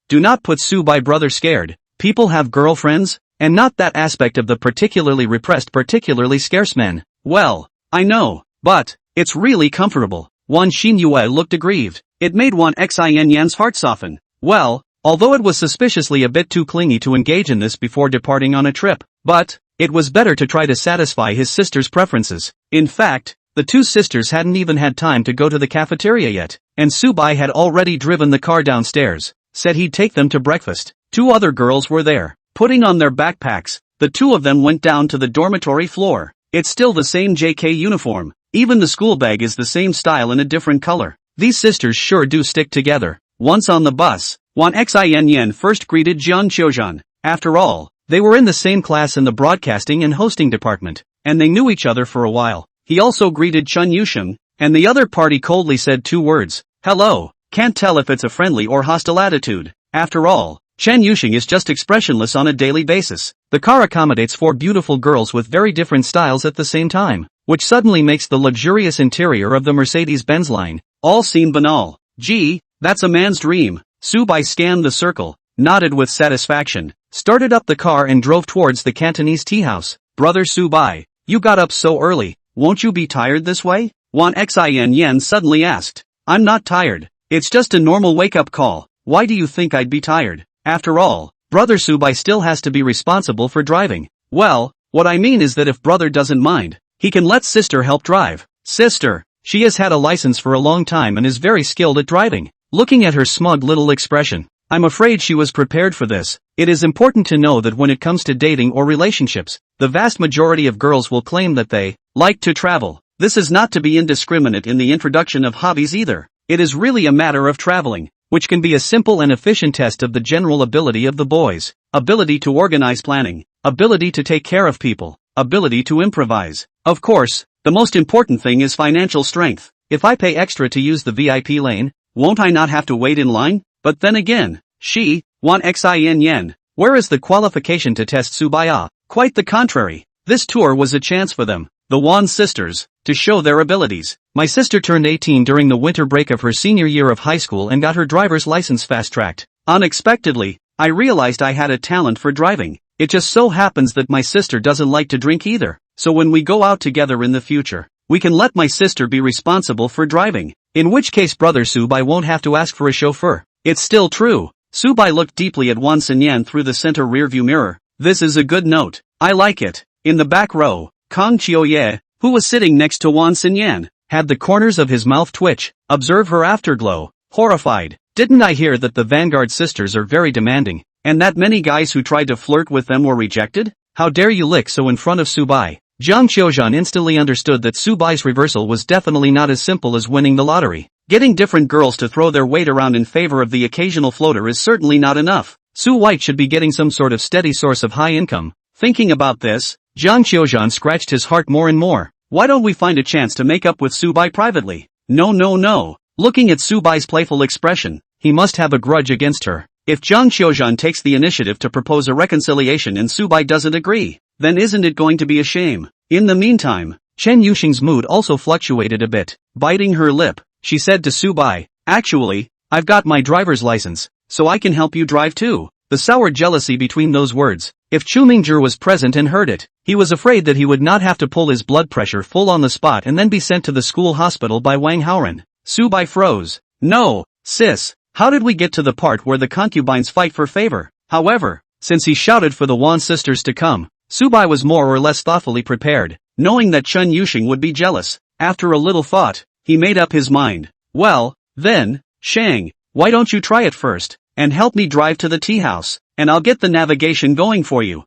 Do not put Subai brother scared. People have girlfriends, and not that aspect of the particularly repressed, particularly scarce men. Well, I know, but it's really comfortable. Wan Xinyue looked aggrieved. It made Wan Xinyan's heart soften. Well, although it was suspiciously a bit too clingy to engage in this before departing on a trip, but it was better to try to satisfy his sister's preferences. In fact, the two sisters hadn't even had time to go to the cafeteria yet, and Subai had already driven the car downstairs, said he'd take them to breakfast. Two other girls were there, putting on their backpacks. The two of them went down to the dormitory floor. It's still the same JK uniform. Even the school bag is the same style in a different color. These sisters sure do stick together. Once on the bus, Wan Xinyan first greeted Jiang Qiuzhan. After all, they were in the same class in the broadcasting and hosting department, and they knew each other for a while. He also greeted Chen Yuxing, and the other party coldly said two words. Hello. Can't tell if it's a friendly or hostile attitude. After all, Chen Yuxing is just expressionless on a daily basis. The car accommodates four beautiful girls with very different styles at the same time, which suddenly makes the luxurious interior of the Mercedes-Benz line all seem banal. Gee, that's a man's dream. Subai scanned the circle, nodded with satisfaction, started up the car and drove towards the Cantonese tea house. Brother Subai, you got up so early, won't you be tired this way? Wan Xinyan suddenly asked. I'm not tired. It's just a normal wake-up call. Why do you think I'd be tired? After all, Brother Subai still has to be responsible for driving. Well, what I mean is that if brother doesn't mind, he can let sister help drive. Sister, she has had a license for a long time and is very skilled at driving. Looking at her smug little expression, I'm afraid she was prepared for this. It is important to know that when it comes to dating or relationships, the vast majority of girls will claim that they like to travel. This is not to be indiscriminate in the introduction of hobbies either. It is really a matter of traveling, which can be a simple and efficient test of the general ability of the boys. Ability to organize planning, ability to take care of people, ability to improvise. Of course, the most important thing is financial strength. If I pay extra to use the VIP lane, won't I not have to wait in line? But then again, Wan Xinyan, where is the qualification to test Subaya? Quite the contrary. This tour was a chance for them, the Wan sisters, to show their abilities. My sister turned 18 during the winter break of her senior year of high school and got her driver's license fast-tracked. Unexpectedly, I realized I had a talent for driving. It just so happens that my sister doesn't like to drink either, so when we go out together in the future, we can let my sister be responsible for driving, in which case brother Subai won't have to ask for a chauffeur. It's still true. Subai looked deeply at Wan Xinyan through the center rearview mirror. This is a good note. I like it. In the back row, Kang Chioye, who was sitting next to Wan Xinyan, had the corners of his mouth twitch. Observe her afterglow. Horrified. Didn't I hear that the Vanguard sisters are very demanding, and that many guys who tried to flirt with them were rejected? How dare you lick so in front of Subai? Jiang Qiuzhan instantly understood that Subai's reversal was definitely not as simple as winning the lottery. Getting different girls to throw their weight around in favor of the occasional floater is certainly not enough. Su White should be getting some sort of steady source of high income. Thinking about this, Jiang Qiuzhan scratched his heart more and more. Why don't we find a chance to make up with Subai privately? No. Looking at Subai's playful expression, he must have a grudge against her. If Jiang Qiuzhan takes the initiative to propose a reconciliation and Subai doesn't agree, then isn't it going to be a shame? In the meantime, Chen Yuxing's mood also fluctuated a bit. Biting her lip, she said to Subai, "Actually, I've got my driver's license, so I can help you drive too." The sour jealousy between those words. If Chu Mingjie was present and heard it, he was afraid that he would not have to pull his blood pressure full on the spot and then be sent to the school hospital by Wang Haoren. Subai froze. "No, sis, how did we get to the part where the concubines fight for favor?" However, since he shouted for the Wan sisters to come, Subai was more or less thoughtfully prepared, knowing that Chen Yuxing would be jealous. After a little thought, he made up his mind. "Well, then, Shang, why don't you try it first, and help me drive to the tea house, and I'll get the navigation going for you."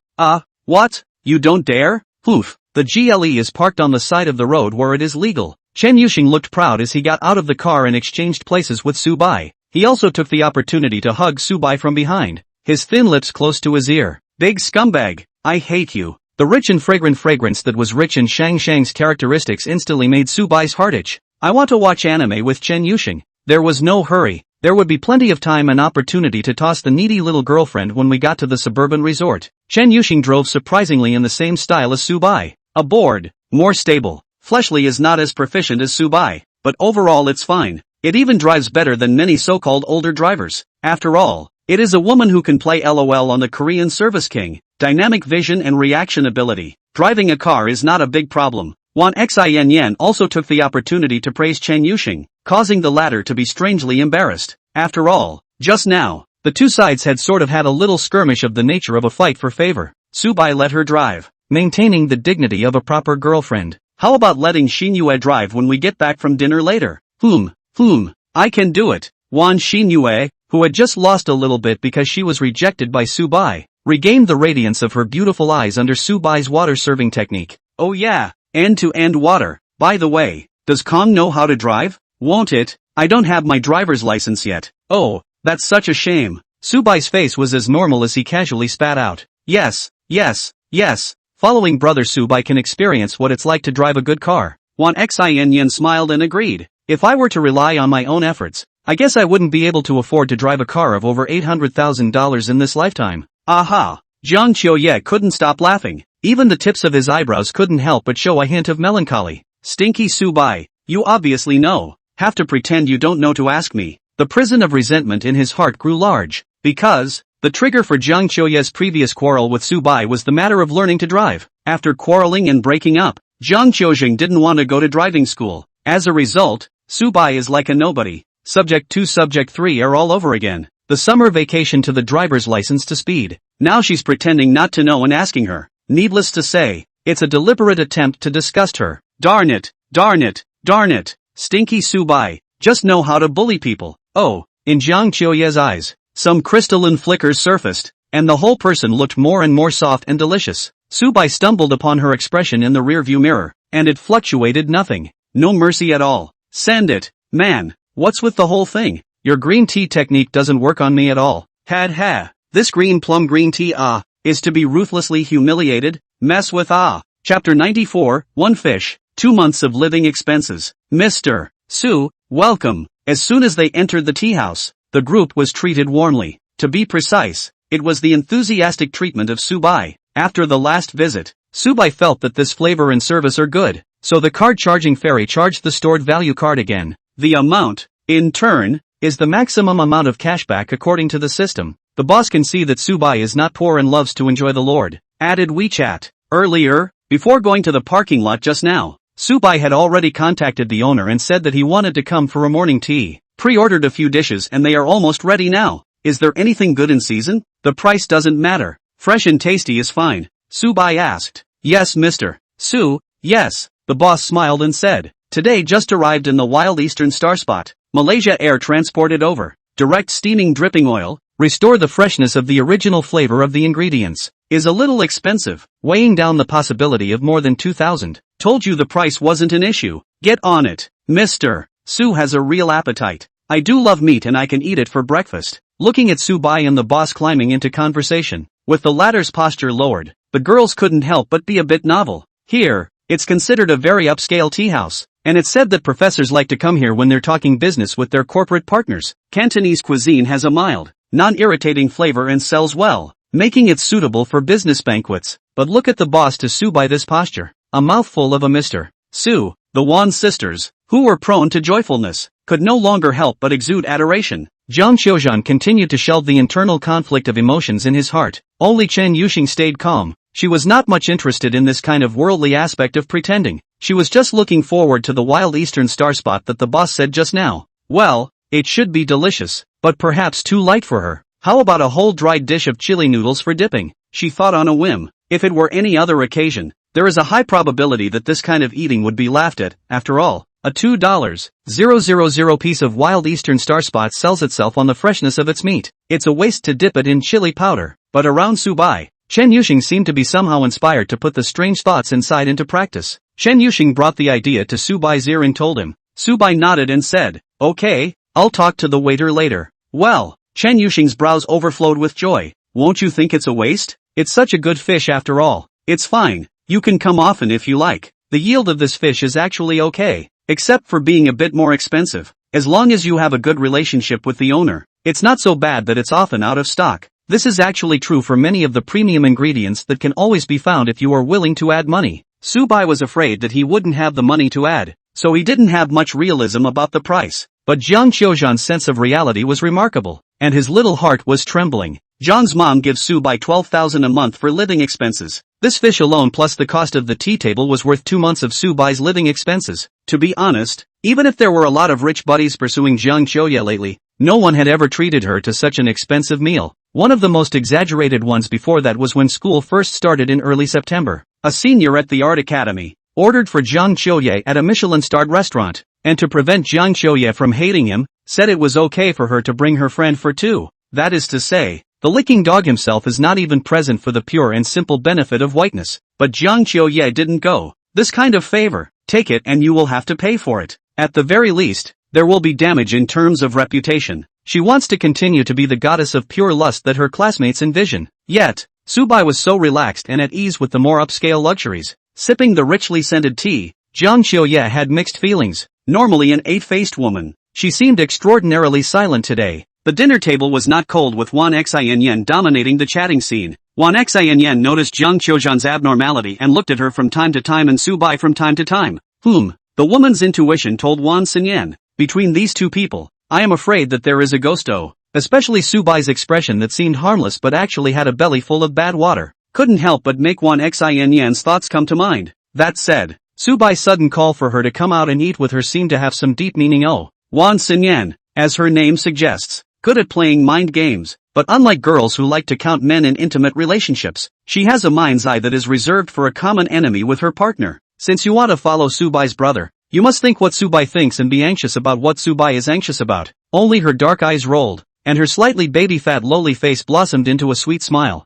What? You don't dare? Poof. The GLE is parked on the side of the road where it is legal. Chen Yuxing looked proud as he got out of the car and exchanged places with Subai. He also took the opportunity to hug Subai from behind, his thin lips close to his ear. "Big scumbag, I hate you." The rich and fragrant fragrance that was rich in Shang's characteristics instantly made Subai's heart itch. "I want to watch anime with Chen Yuxing." There was no hurry. There would be plenty of time and opportunity to toss the needy little girlfriend when we got to the suburban resort. Chen Yuxing drove surprisingly in the same style as Subai. A bored, more stable, Fleshly is not as proficient as Subai, but overall it's fine. It even drives better than many so-called older drivers. After all, it is a woman who can play LOL on the Korean Service King. Dynamic vision and reaction ability. Driving a car is not a big problem. Wan Xin also took the opportunity to praise Chen Yuxing, causing the latter to be strangely embarrassed. After all, just now, the two sides had sort of had a little skirmish of the nature of a fight for favor. Subai let her drive, maintaining the dignity of a proper girlfriend. "How about letting Xinyue drive when we get back from dinner later?" I can do it." Wan Xinyue, who had just lost a little bit because she was rejected by Subai, regained the radiance of her beautiful eyes under Subai's water-serving technique. "Oh yeah, end-to-end water. By the way, does Kong know how to drive? Won't it? I don't have my driver's license yet." "Oh, that's such a shame." Subai's face was as normal as he casually spat out. Yes. Following brother Subai can experience what it's like to drive a good car." Wan Xin smiled and agreed. "If I were to rely on my own efforts, I guess I wouldn't be able to afford to drive a car of over $800,000 in this lifetime." Aha! Jiang Qiuye couldn't stop laughing. Even the tips of his eyebrows couldn't help but show a hint of melancholy. "Stinky Subai, you obviously know. Have to pretend you don't know to ask me." The prison of resentment in his heart grew large, because the trigger for Jiang Qiuye's previous quarrel with Subai was the matter of learning to drive. After quarreling and breaking up, Jiang Qiuzing didn't want to go to driving school. As a result, Subai is like a nobody. Subject 2 Subject 3 are all over again. The summer vacation to the driver's license to speed. Now she's pretending not to know and asking her. Needless to say, it's a deliberate attempt to disgust her. Darn it. Stinky Subai, just know how to bully people. Oh, in Jiang Qiuye's eyes, some crystalline flickers surfaced, and the whole person looked more and more soft and delicious. Subai stumbled upon her expression in the rearview mirror, and it fluctuated nothing. No mercy at all. "Send it, man, what's with the whole thing? Your green tea technique doesn't work on me at all." This green plum green tea is to be ruthlessly humiliated. Mess with Chapter 94, One Fish, 2 months of living expenses. Mr. Su, welcome. As soon as they entered the tea house, the group was treated warmly. To be precise, it was the enthusiastic treatment of Subai. After the last visit, Subai felt that this flavor and service are good, so the card-charging fairy charged the stored value card again. The amount, in turn, is the maximum amount of cashback according to the system. The boss can see that Subai is not poor and loves to enjoy the Lord. Added WeChat. Earlier, before going to the parking lot just now, Subai had already contacted the owner and said that he wanted to come for a morning tea. Pre-ordered a few dishes and they are almost ready now. Is there anything good in season? The price doesn't matter. Fresh and tasty is fine. Subai asked. Yes, Mr. Su, yes. The boss smiled and said. Today just arrived in the wild eastern star spot. Malaysia air transported over. Direct steaming dripping oil. Restore the freshness of the original flavor of the ingredients. Is a little expensive, weighing down the possibility of more than 2,000. Told you the price wasn't an issue. Get on it. Mr. Su has a real appetite. I do love meat and I can eat it for breakfast. Looking at Subai and the boss climbing into conversation, with the latter's posture lowered, the girls couldn't help but be a bit novel. Here, it's considered a very upscale tea house, and it's said that professors like to come here when they're talking business with their corporate partners. Cantonese cuisine has a mild, non-irritating flavor and sells well, making it suitable for business banquets. But look at the boss to Subai this posture. A mouthful of a Mr. Su. The Wan sisters, who were prone to joyfulness, could no longer help but exude adoration. Jiang Qiuzhan continued to shelve the internal conflict of emotions in his heart. Only Chen Yuxing stayed calm. She was not much interested in this kind of worldly aspect of pretending. She was just looking forward to the wild eastern star spot that the boss said just now. Well, it should be delicious, but perhaps too light for her. How about a whole dried dish of chili noodles for dipping? She thought on a whim. If it were any other occasion, there is a high probability that this kind of eating would be laughed at. After all, a $2,000 piece of wild eastern star spot sells itself on the freshness of its meat. It's a waste to dip it in chili powder. But around Subai, Chen Yuxing seemed to be somehow inspired to put the strange thoughts inside into practice. Chen Yuxing brought the idea to Subai's ear and told him. Subai nodded and said, okay, I'll talk to the waiter later. Well, Chen Yuxing's brows overflowed with joy. Won't you think it's a waste? It's such a good fish after all. It's fine. You can come often if you like. The yield of this fish is actually okay, except for being a bit more expensive. As long as you have a good relationship with the owner, it's not so bad that it's often out of stock. This is actually true for many of the premium ingredients that can always be found if you are willing to add money. Subai was afraid that he wouldn't have the money to add, so he didn't have much realism about the price. But Jiang Qiuzhan's sense of reality was remarkable, and his little heart was trembling. Jiang's mom gives Subai 12,000 a month for living expenses. This fish alone plus the cost of the tea table was worth 2 months of Subai's living expenses. To be honest, even if there were a lot of rich buddies pursuing Jiang Qiuzhan lately, no one had ever treated her to such an expensive meal. One of the most exaggerated ones before that was when school first started in early September. A senior at the art academy ordered for Jiang Qiuzhan at a Michelin-starred restaurant, and to prevent Jiang Qiuzhan from hating him, said it was okay for her to bring her friend for two. That is to say, the licking dog himself is not even present for the pure and simple benefit of whiteness. But Jiang Qiuzhan didn't go. This kind of favor, take it and you will have to pay for it. At the very least, there will be damage in terms of reputation. She wants to continue to be the goddess of pure lust that her classmates envision. Yet, Subai was so relaxed and at ease with the more upscale luxuries. Sipping the richly scented tea, Jiang Qiuzhan had mixed feelings. Normally an 8-faced woman, she seemed extraordinarily silent today. The dinner table was not cold with Wan Xianyan dominating the chatting scene. Wan Xianyan noticed Jiang Qiuzhan's abnormality and looked at her from time to time and Subai from time to time. The woman's intuition told Wan Xinyan. Between these two people, I am afraid that there is a ghosto. Especially Subai's expression that seemed harmless but actually had a belly full of bad water. Couldn't help but make Wan Xianyan's thoughts come to mind. That said, Subai's sudden call for her to come out and eat with her seemed to have some deep meaning. Wan Xinyan, as her name suggests, good at playing mind games, but unlike girls who like to count men in intimate relationships, she has a mind's eye that is reserved for a common enemy with her partner. Since you want to follow Subai's brother, you must think what Subai thinks and be anxious about what Subai is anxious about. Only her dark eyes rolled, and her slightly baby-fat lowly face blossomed into a sweet smile.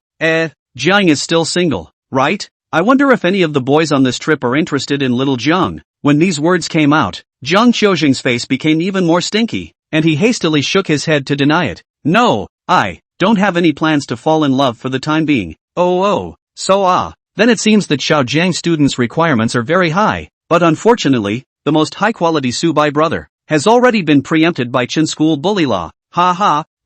Jiang is still single, right? I wonder if any of the boys on this trip are interested in little Jiang. When these words came out, Jiang Qiuzhan's face became even more stinky, and he hastily shook his head to deny it. No, I don't have any plans to fall in love for the time being. Then it seems that Shaojiang students' requirements are very high, but unfortunately, the most high-quality Subai brother has already been preempted by Qin school bully law.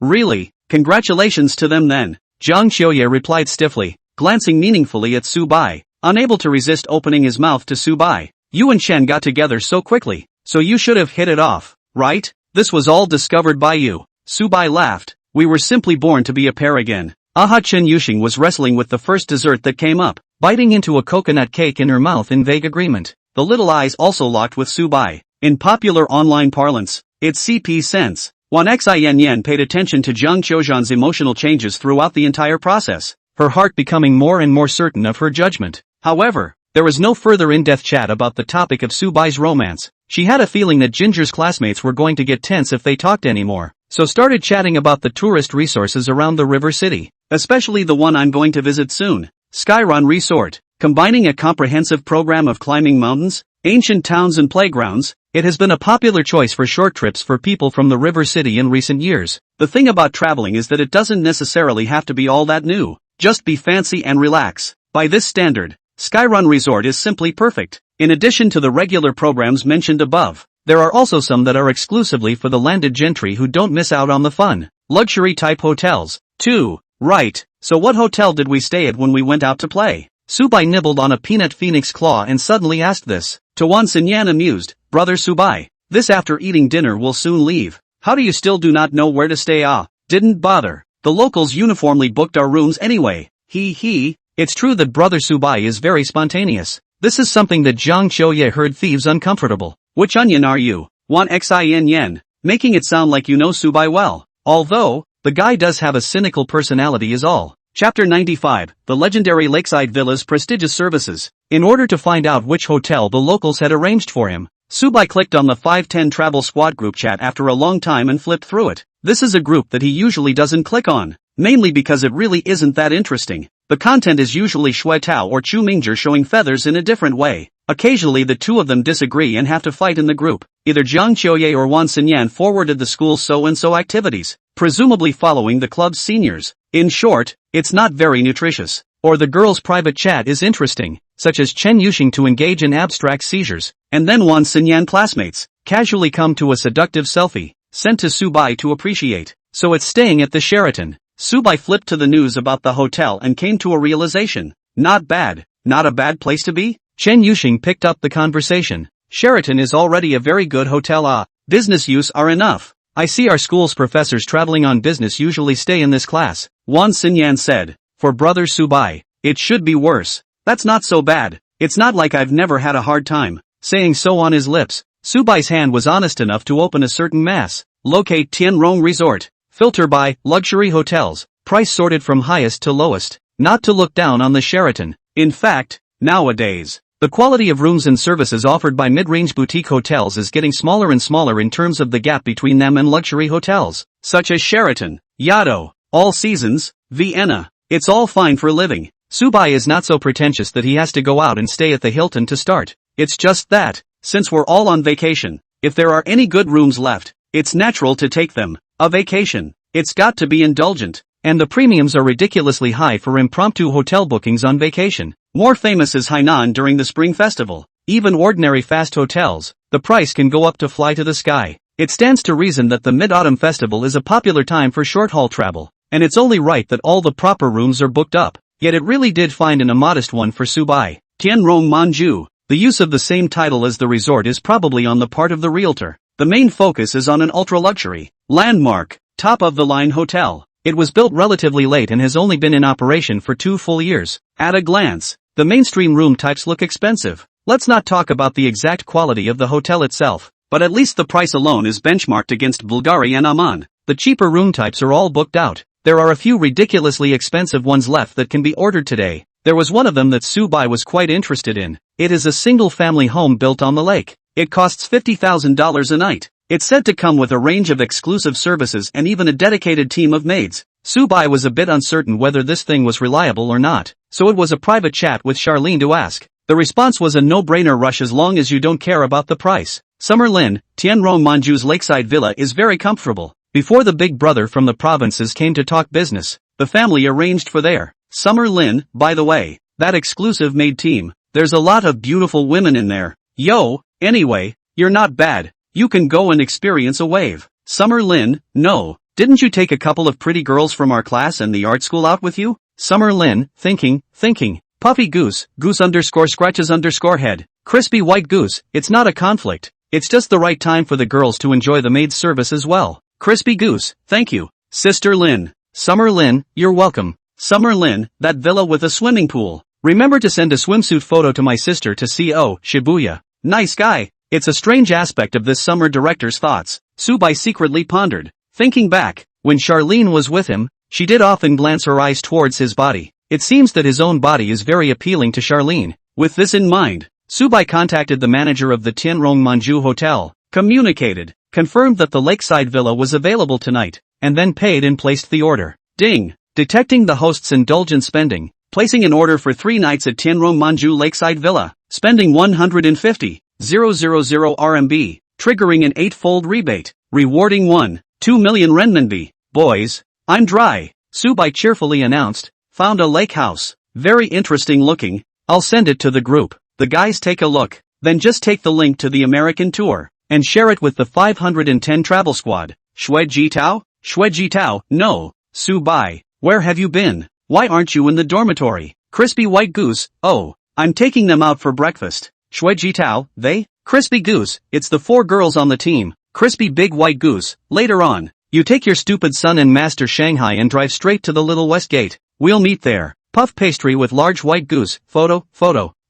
Really? Congratulations to them then. Jiang Qiuzhan replied stiffly, glancing meaningfully at Subai, unable to resist opening his mouth to Subai. You and Chen got together so quickly, so you should have hit it off, right? This was all discovered by you. Subai laughed. We were simply born to be a pair again. Aha! Chen Yuxing was wrestling with the first dessert that came up, biting into a coconut cake in her mouth in vague agreement. The little eyes also locked with Subai. In popular online parlance, it's CP sense. Wan Xin paid attention to Zhang Qiuzhan's emotional changes throughout the entire process, her heart becoming more and more certain of her judgment. However, there was no further in-depth chat about the topic of Subai's romance. She had a feeling that Ginger's classmates were going to get tense if they talked anymore, so started chatting about the tourist resources around the river city, especially the one I'm going to visit soon, Skyrun Resort. Combining a comprehensive program of climbing mountains, ancient towns and playgrounds, it has been a popular choice for short trips for people from the river city in recent years. The thing about traveling is that it doesn't necessarily have to be all that new. Just be fancy and relax. By this standard, Skyrun Resort is simply perfect. In addition to the regular programs mentioned above, there are also some that are exclusively for the landed gentry who don't miss out on the fun. Luxury type hotels, too. Right, so what hotel did we stay at when we went out to play? Subai nibbled on a peanut phoenix claw and suddenly asked this. To Wan Xinyan amused, Brother Subai, this after eating dinner will soon leave. How do you still do not know where to stay? Didn't bother. The locals uniformly booked our rooms anyway. It's true that Brother Subai is very spontaneous. This is something that Zhang Qiuye heard thieves uncomfortable. Which onion are you? Wan Xin, making it sound like you know Subai well. Although, the guy does have a cynical personality is all. Chapter 95, The Legendary Lakeside Villa's Prestigious Services. In order to find out which hotel the locals had arranged for him, Subai clicked on the 510 Travel Squad group chat after a long time and flipped through it. This is a group that he usually doesn't click on, mainly because it really isn't that interesting. The content is usually Shui Tao or Chu Mingzhi showing feathers in a different way. Occasionally the two of them disagree and have to fight in the group. Either Zhang Qiuye or Wan Xinyan forwarded the school's so-and-so activities, presumably following the club's seniors. In short, it's not very nutritious. Or the girls' private chat is interesting, such as Chen Yuxing to engage in abstract seizures, and then Wan Xinyan classmates casually come to a seductive selfie, sent to Subai to appreciate. So it's staying at the Sheraton. Subai flipped to the news about the hotel and came to a realization. Not bad. Not a bad place to be? Chen Yuxing picked up the conversation. Sheraton is already a very good hotel. Business use are enough. I see our school's professors traveling on business usually stay in this class, Wan Xinyan said. For Brother Subai, it should be worse. That's not so bad. It's not like I've never had a hard time. Saying so on his lips, Subai's hand was honest enough to open a certain mass. Locate Tianrong Resort. Filter by luxury hotels. Price sorted from highest to lowest. Not to look down on the Sheraton. In fact, nowadays, the quality of rooms and services offered by mid-range boutique hotels is getting smaller and smaller in terms of the gap between them and luxury hotels, such as Sheraton, Yado, All Seasons, Vienna. It's all fine for living. Subai is not so pretentious that he has to go out and stay at the Hilton to start. It's just that, since we're all on vacation, if there are any good rooms left, it's natural to take them. A vacation, it's got to be indulgent. And the premiums are ridiculously high for impromptu hotel bookings on vacation. More famous is Hainan during the Spring Festival. Even ordinary fast hotels, the price can go up to fly to the sky. It stands to reason that the Mid-Autumn Festival is a popular time for short-haul travel, and it's only right that all the proper rooms are booked up. Yet it really did find an immodest one for Subai. Tianrong Manju. The use of the same title as the resort is probably on the part of the realtor. The main focus is on an ultra-luxury, landmark, top-of-the-line hotel. It was built relatively late and has only been in operation for 2 full years. At a glance, the mainstream room types look expensive. Let's not talk about the exact quality of the hotel itself, but at least the price alone is benchmarked against Bulgari and Amman. The cheaper room types are all booked out. There are a few ridiculously expensive ones left that can be ordered today. There was one of them that Subai was quite interested in. It is a single-family home built on the lake. It costs $50,000 a night. It's said to come with a range of exclusive services and even a dedicated team of maids. Subai was a bit uncertain whether this thing was reliable or not, so it was a private chat with Charlene to ask. The response was a no-brainer rush as long as you don't care about the price. Summer Lin, Tianrong Manju's lakeside villa is very comfortable. Before the big brother from the provinces came to talk business, the family arranged for their Summer Lin, by the way, that exclusive maid team. There's a lot of beautiful women in there. Yo, anyway, you're not bad. You can go and experience a wave. Summer Lin, no, didn't you take a couple of pretty girls from our class and the art school out with you? Summer Lin, thinking, puffy goose, _scratches_head, crispy white goose, it's not a conflict, it's just the right time for the girls to enjoy the maid's service as well. Crispy goose, thank you. Sister Lin. Summer Lin, you're welcome. Summer Lin, that villa with a swimming pool. Remember to send a swimsuit photo to my sister to CO, Shibuya. Nice guy. It's a strange aspect of this summer director's thoughts, Subai secretly pondered. Thinking back, when Charlene was with him, she did often glance her eyes towards his body. It seems that his own body is very appealing to Charlene. With this in mind, Subai contacted the manager of the Tianrong Manju Hotel, communicated, confirmed that the lakeside villa was available tonight, and then paid and placed the order. Ding! Detecting the host's indulgent spending, placing an order for 3 nights at Tianrong Manju Lakeside Villa, spending 150,000 RMB, triggering an 8-fold rebate, rewarding 1.2 million renminbi. Boys, I'm dry, Subai cheerfully announced, found a lake house, very interesting looking, I'll send it to the group. The guys take a look, then just take the link to the American tour, and share it with the 510 travel squad. Shui Jitao? Shui Jitao, no, Subai, where have you been? Why aren't you in the dormitory? Crispy White Goose, oh, I'm taking them out for breakfast. Shui Jitao, they? Crispy Goose, it's the 4 girls on the team. Crispy Big White Goose, later on, you take your stupid son and Master Shanghai and drive straight to the Little West Gate. We'll meet there. Puff pastry with large white goose, photo.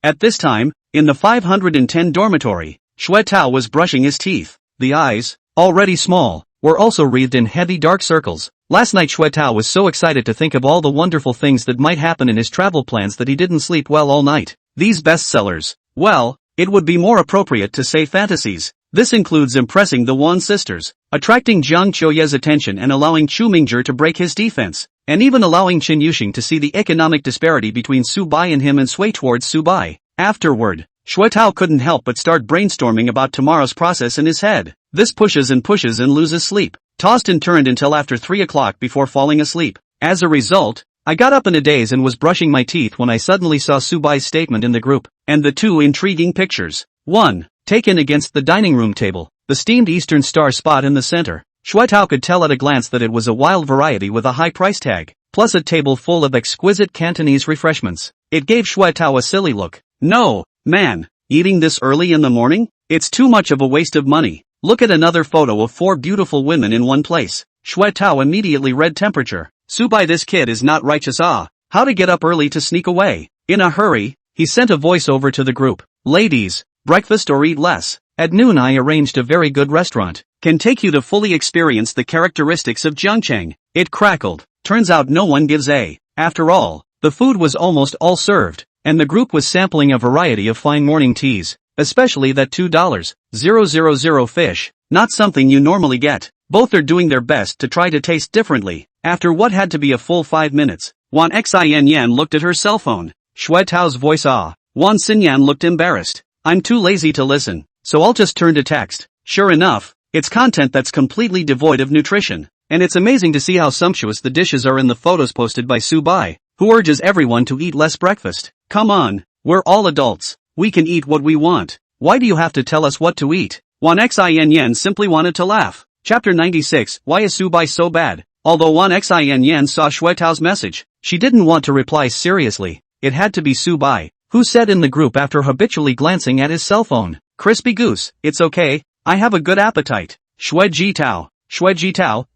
At this time, in the 510 dormitory, Shui Tao was brushing his teeth. The eyes, already small, were also wreathed in heavy dark circles. Last night Shui Tao was so excited to think of all the wonderful things that might happen in his travel plans that he didn't sleep well all night. These bestsellers, well, it would be more appropriate to say fantasies. This includes impressing the Wan sisters, attracting Jiang Qiuye's attention and allowing Chu Mingzhi to break his defense, and even allowing Chen Yuxing to see the economic disparity between Subai and him and sway towards Subai. Afterward, Shui Tao couldn't help but start brainstorming about tomorrow's process in his head. This pushes and loses sleep, tossed and turned until after 3 o'clock before falling asleep. As a result, I got up in a daze and was brushing my teeth when I suddenly saw Subai's statement in the group, and the 2 intriguing pictures. 1. Taken against the dining room table, the steamed Eastern Star spot in the center. Shui Tao could tell at a glance that it was a wild variety with a high price tag, plus a table full of exquisite Cantonese refreshments. It gave Shui Tao a silly look. No, man, eating this early in the morning? It's too much of a waste of money. Look at another photo of 4 beautiful women in one place. Shui Tao immediately read temperature. Subai, this kid is not righteous. How to get up early to sneak away. In a hurry, he sent a voice over to the group. Ladies, breakfast or eat less. At noon I arranged a very good restaurant. Can take you to fully experience the characteristics of Jiangcheng. It crackled. Turns out no one gives a. After all, the food was almost all served, and the group was sampling a variety of fine morning teas, especially that $2,000 fish, not something you normally get. Both are doing their best to try to taste differently. After what had to be a full 5 minutes, Wan Xin looked at her cell phone. Shui Tao's voice Wan Xinyan looked embarrassed. I'm too lazy to listen, so I'll just turn to text. Sure enough, it's content that's completely devoid of nutrition. And it's amazing to see how sumptuous the dishes are in the photos posted by Subai, who urges everyone to eat less breakfast. Come on, we're all adults. We can eat what we want. Why do you have to tell us what to eat? Wan Xin simply wanted to laugh. Chapter 96, Why is Subai so bad? Although Wan Xin saw Shui Tao's message, she didn't want to reply seriously. It had to be Subai, who said in the group after habitually glancing at his cell phone. Crispy Goose, it's okay, I have a good appetite. Shui Jitao,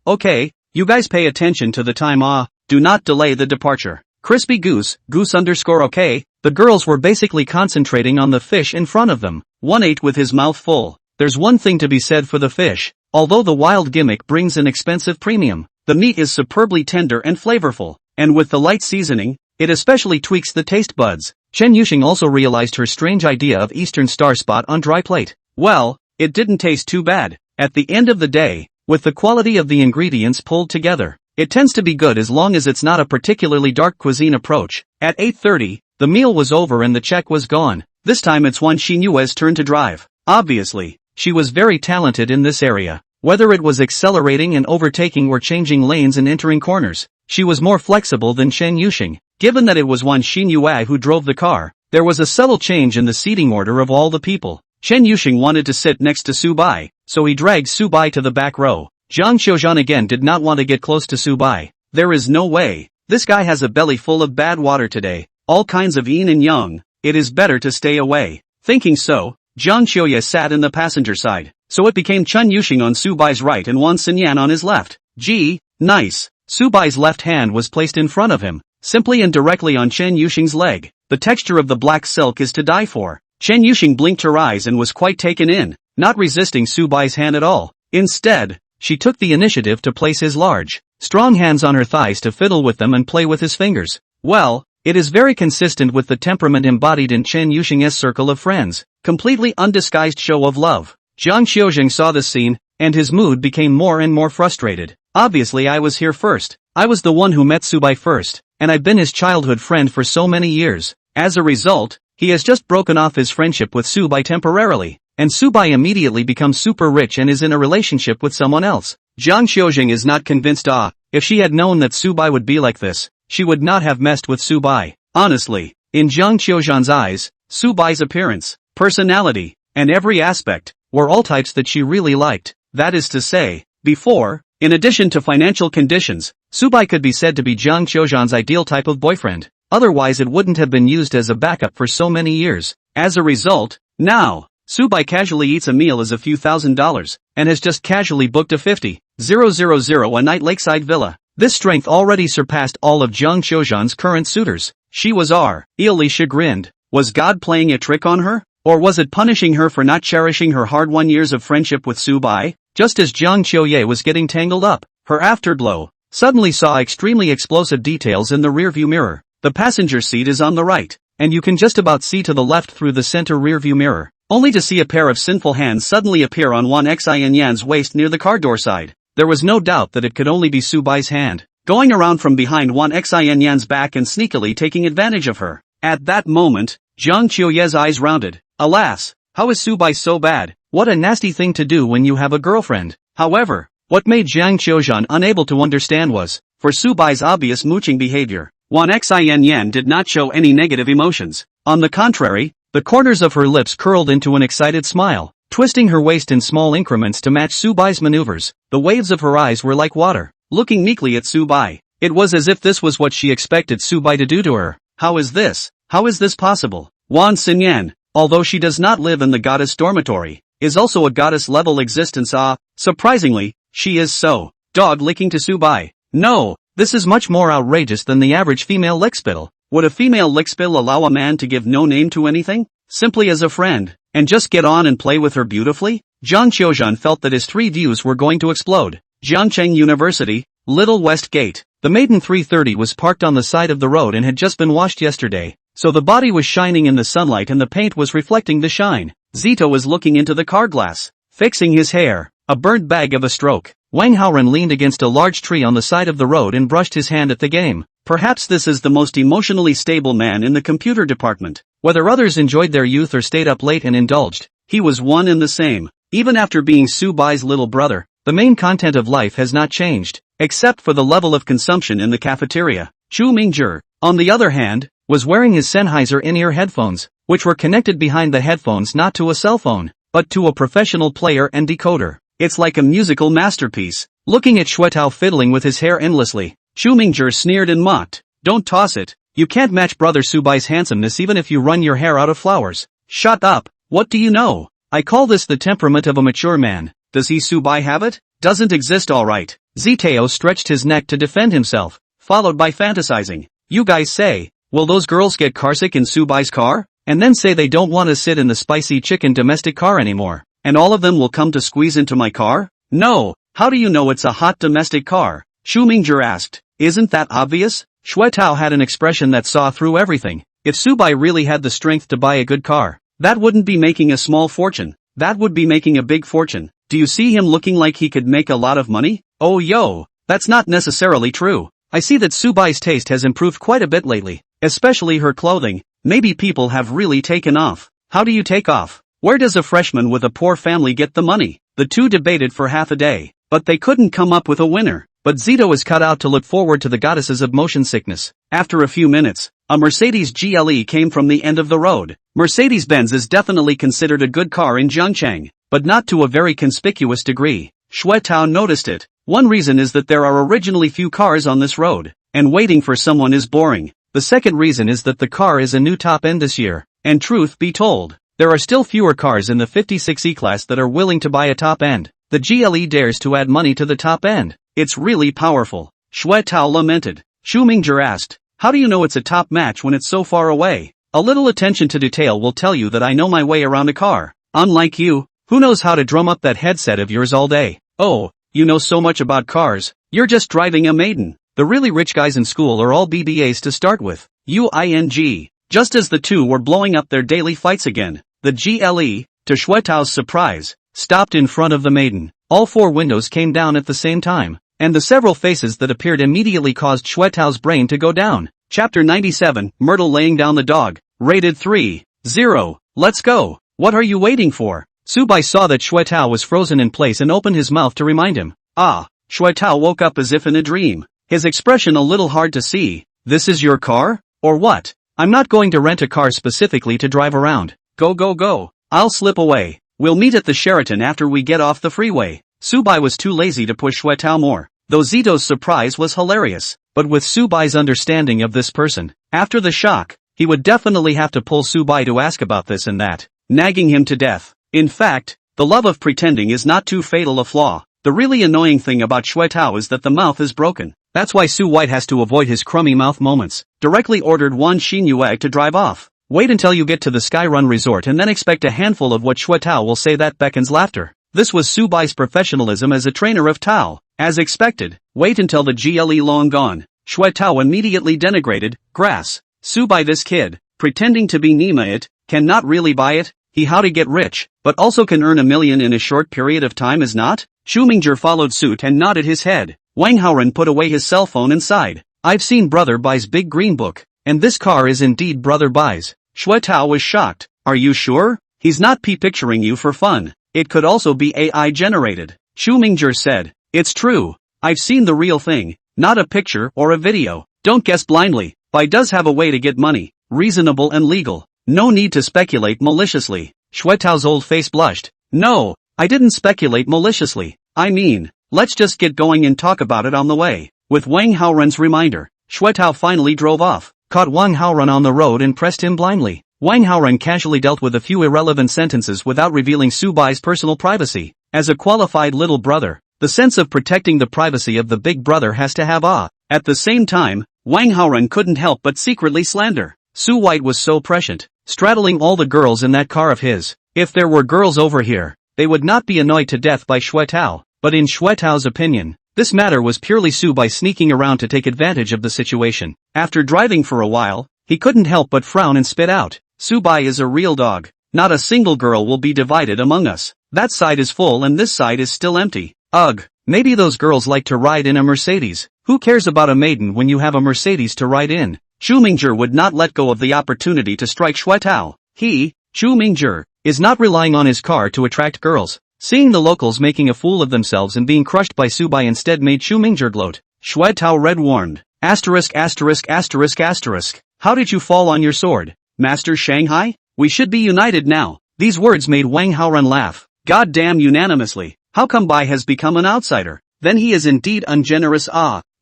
okay, you guys pay attention to the time. Do not delay the departure. Crispy Goose, okay. The girls were basically concentrating on the fish in front of them. One ate with his mouth full. There's one thing to be said for the fish. Although the wild gimmick brings an expensive premium, the meat is superbly tender and flavorful, and with the light seasoning, it especially tweaks the taste buds. Chen Yuxing also realized her strange idea of Eastern Star spot on dry plate. Well, it didn't taste too bad. At the end of the day, with the quality of the ingredients pulled together, it tends to be good as long as it's not a particularly dark cuisine approach. At 8:30, the meal was over and the check was gone. This time it's Wan Xinyue's turn to drive. Obviously, she was very talented in this area. Whether it was accelerating and overtaking or changing lanes and entering corners, she was more flexible than Chen Yuxing. Given that it was Wan Xinyue who drove the car, there was a subtle change in the seating order of all the people. Chen Yuxing wanted to sit next to Subai, so he dragged Subai to the back row. Zhang Qiuzhan again did not want to get close to Subai. There is no way. This guy has a belly full of bad water today. All kinds of yin and yang. It is better to stay away. Thinking so, Jiang Qiuye sat in the passenger side, so it became Chen Yuxing on Subai's right and Wan Xinyan on his left. Gee, Nice. Subai's left hand was placed in front of him, simply and directly on Chen Yuxing's leg. The texture of the black silk is to die for. Chen Yuxing blinked her eyes and was quite taken in, not resisting Subai's hand at all. Instead, she took the initiative to place his large, strong hands on her thighs to fiddle with them and play with his fingers. Well, it is very consistent with the temperament embodied in Chen Yuxing's circle of friends. Completely undisguised show of love. Jiang Qiuzheng saw this scene, and his mood became more and more frustrated. Obviously I was here first. I was the one who met Subai first, and I've been his childhood friend for so many years. As a result, he has just broken off his friendship with Subai temporarily, and Subai immediately becomes super rich and is in a relationship with someone else. Jiang Qiuzheng is not convinced. If she had known that Subai would be like this, she would not have messed with Subai. Honestly, in Jiang Qiuzheng's eyes, Subai's appearance, personality, and every aspect were all types that she really liked. That is to say, before, in addition to financial conditions, Subai could be said to be Jiang Qiuzheng's ideal type of boyfriend. Otherwise it wouldn't have been used as a backup for so many years. As a result, now, Subai casually eats a meal as a few $1,000s, and has just casually booked a 50,000 a night lakeside villa. This strength already surpassed all of Jiang Qiuzheng's current suitors. She was really chagrined. Was God playing a trick on her? Or was it punishing her for not cherishing her hard-won years of friendship with Subai? Just as Jiang Qiuye was getting tangled up, her afterglow suddenly saw extremely explosive details in the rearview mirror. The passenger seat is on the right, and you can just about see to the left through the center rearview mirror, only to see a pair of sinful hands suddenly appear on Wan Xianyan's waist near the car door side. There was no doubt that it could only be Subai's hand, going around from behind Wan Xianyan's back and sneakily taking advantage of her. At that moment, Jiang Qiuye's eyes rounded. Alas, how is Subai so bad? What a nasty thing to do when you have a girlfriend. However, what made Jiang Qiuzheng unable to understand was, for Subai's obvious mooching behavior, Wan Xianyan did not show any negative emotions. On the contrary, the corners of her lips curled into an excited smile, twisting her waist in small increments to match Subai's maneuvers. The waves of her eyes were like water, looking meekly at Subai. It was as if this was what she expected Subai to do to her. How is this? How is this possible? Wan Xinyan, although she does not live in the goddess dormitory, is also a goddess-level existence. Surprisingly, she is so dog-licking to Subai. No, this is much more outrageous than the average female lickspittle. Would a female lickspittle allow a man to give no name to anything, simply as a friend, and just get on and play with her beautifully? Jiang Qiuzheng felt that his three views were going to explode. Jiangcheng University, Little West Gate. The maiden 330 was parked on the side of the road and had just been washed yesterday, so the body was shining in the sunlight and the paint was reflecting the shine. Zito was looking into the car glass, fixing his hair, a burnt bag of a stroke. Wang Haoren leaned against a large tree on the side of the road and brushed his hand at the game. Perhaps this is the most emotionally stable man in the computer department. Whether others enjoyed their youth or stayed up late and indulged, he was one and the same. Even after being Subai's little brother, the main content of life has not changed, except for the level of consumption in the cafeteria. Chu Mingzhi, on the other hand, was wearing his Sennheiser in-ear headphones, which were connected behind the headphones not to a cell phone, but to a professional player and decoder. It's like a musical masterpiece. Looking at Shuetao fiddling with his hair endlessly, Chu Mingzhi sneered and mocked. Don't toss it. You can't match brother Subai's handsomeness even if you run your hair out of flowers. Shut up. What do you know? I call this the temperament of a mature man. Does he Subai have it? Doesn't exist, alright. Zitao stretched his neck to defend himself, followed by fantasizing. You guys say, will those girls get carsick in Subai's car? And then say they don't want to sit in the spicy chicken domestic car anymore. And all of them will come to squeeze into my car? No, how do you know it's a hot domestic car? Xu Mingzhi asked. Isn't that obvious? Shuetao had an expression that saw through everything. If Subai really had the strength to buy a good car, that wouldn't be making a small fortune. That would be making a big fortune. Do you see him looking like he could make a lot of money? Oh yo, that's not necessarily true. I see that Subai's taste has improved quite a bit lately, especially her clothing. Maybe people have really taken off. How do you take off? Where does a freshman with a poor family get the money? The two debated for half a day, but they couldn't come up with a winner. But Zito is cut out to look forward to the goddesses of motion sickness. After a few minutes, a Mercedes GLE came from the end of the road. Mercedes-Benz is definitely considered a good car in Zhangcheng, but not to a very conspicuous degree. Shuetao noticed it. One reason is that there are originally few cars on this road, and waiting for someone is boring. The second reason is that the car is a new top end this year, and truth be told, there are still fewer cars in the 56E class that are willing to buy a top end. the GLE dares to add money to the top end. It's really powerful. Shui Tao lamented. Xu Mingzhi asked, how do you know it's a top match when it's so far away? A little attention to detail will tell you that I know my way around a car. Unlike you, who knows how to drum up that headset of yours all day. Oh, you know so much about cars, you're just driving a maiden. The really rich guys in school are all BBAs to start with. UING. Just as the two were blowing up their daily fights again, the GLE, to Shui Tao's surprise, stopped in front of the maiden. All four windows came down at the same time, and the several faces that appeared immediately caused Shui Tao's brain to go down. Chapter 97, Myrtle laying down the dog. Rated 3.0. Let's go. What are you waiting for? Su Bai saw that Shui Tao was frozen in place and opened his mouth to remind him. Ah. Shui Tao woke up as if in a dream, his expression a little hard to see. This is your car? Or what? I'm not going to rent a car specifically to drive around. Go go go. I'll slip away. We'll meet at the Sheraton after we get off the freeway. Su Bai was too lazy to push Shui Tao more, though Zito's surprise was hilarious. But with Su Bai's understanding of this person, after the shock, he would definitely have to pull Su Bai to ask about this and that, nagging him to death. In fact, the love of pretending is not too fatal a flaw. The really annoying thing about Shui Tao is that the mouth is broken. That's why Su White has to avoid his crummy mouth moments. Directly ordered Wan Xinyueg to drive off. Wait until you get to the Skyrun Resort and then expect a handful of what Shui Tao will say that beckons laughter. This was Su Bai's professionalism as a trainer of Tao. As expected, wait until the GLE long gone. Shui Tao immediately denigrated, grass. Su Bai this kid, pretending to be Nima it, cannot really buy it, he how to get rich, but also can earn $1 million in a short period of time is not? Xu Mingzhi followed suit and nodded his head. Wang Haoren put away his cell phone and sighed. I've seen Brother Bai's big green book, and this car is indeed Brother Bai's. Shui Tao was shocked. Are you sure? He's not picturing you for fun. It could also be AI generated. Xu Mingzhi said. It's true. I've seen the real thing, not a picture or a video. Don't guess blindly. Bai does have a way to get money, reasonable and legal. No need to speculate maliciously. Shui Tao's old face blushed. No, I didn't speculate maliciously. I mean, let's just get going and talk about it on the way. With Wang Haoren's reminder, Shui Tao finally drove off, caught Wang Haoren on the road and pressed him blindly. Wang Haoren casually dealt with a few irrelevant sentences without revealing Su Bai's personal privacy. As a qualified little brother, the sense of protecting the privacy of the big brother has to have awe. At the same time, Wang Haoren couldn't help but secretly slander. Su White was so prescient, straddling all the girls in that car of his. If there were girls over here, they would not be annoyed to death by Shui Tao. But in Shui Tao's opinion, this matter was purely Su Bai sneaking around to take advantage of the situation. After driving for a while, he couldn't help but frown and spit out. Su Bai is a real dog. Not a single girl will be divided among us. That side is full and this side is still empty. Ugh, maybe those girls like to ride in a Mercedes. Who cares about a maiden when you have a Mercedes to ride in? Xu Mingzhi would not let go of the opportunity to strike Shui Tao. He, Xu Mingzhi, is not relying on his car to attract girls. Seeing the locals making a fool of themselves and being crushed by Su Bai instead made Xu Mingzhi gloat. Shui Tao red warned. Asterisk asterisk asterisk asterisk. How did you fall on your sword, Master Shanghai? We should be united now. These words made Wang Haoren laugh. God damn unanimously. How come Bai has become an outsider? Then he is indeed ungenerous.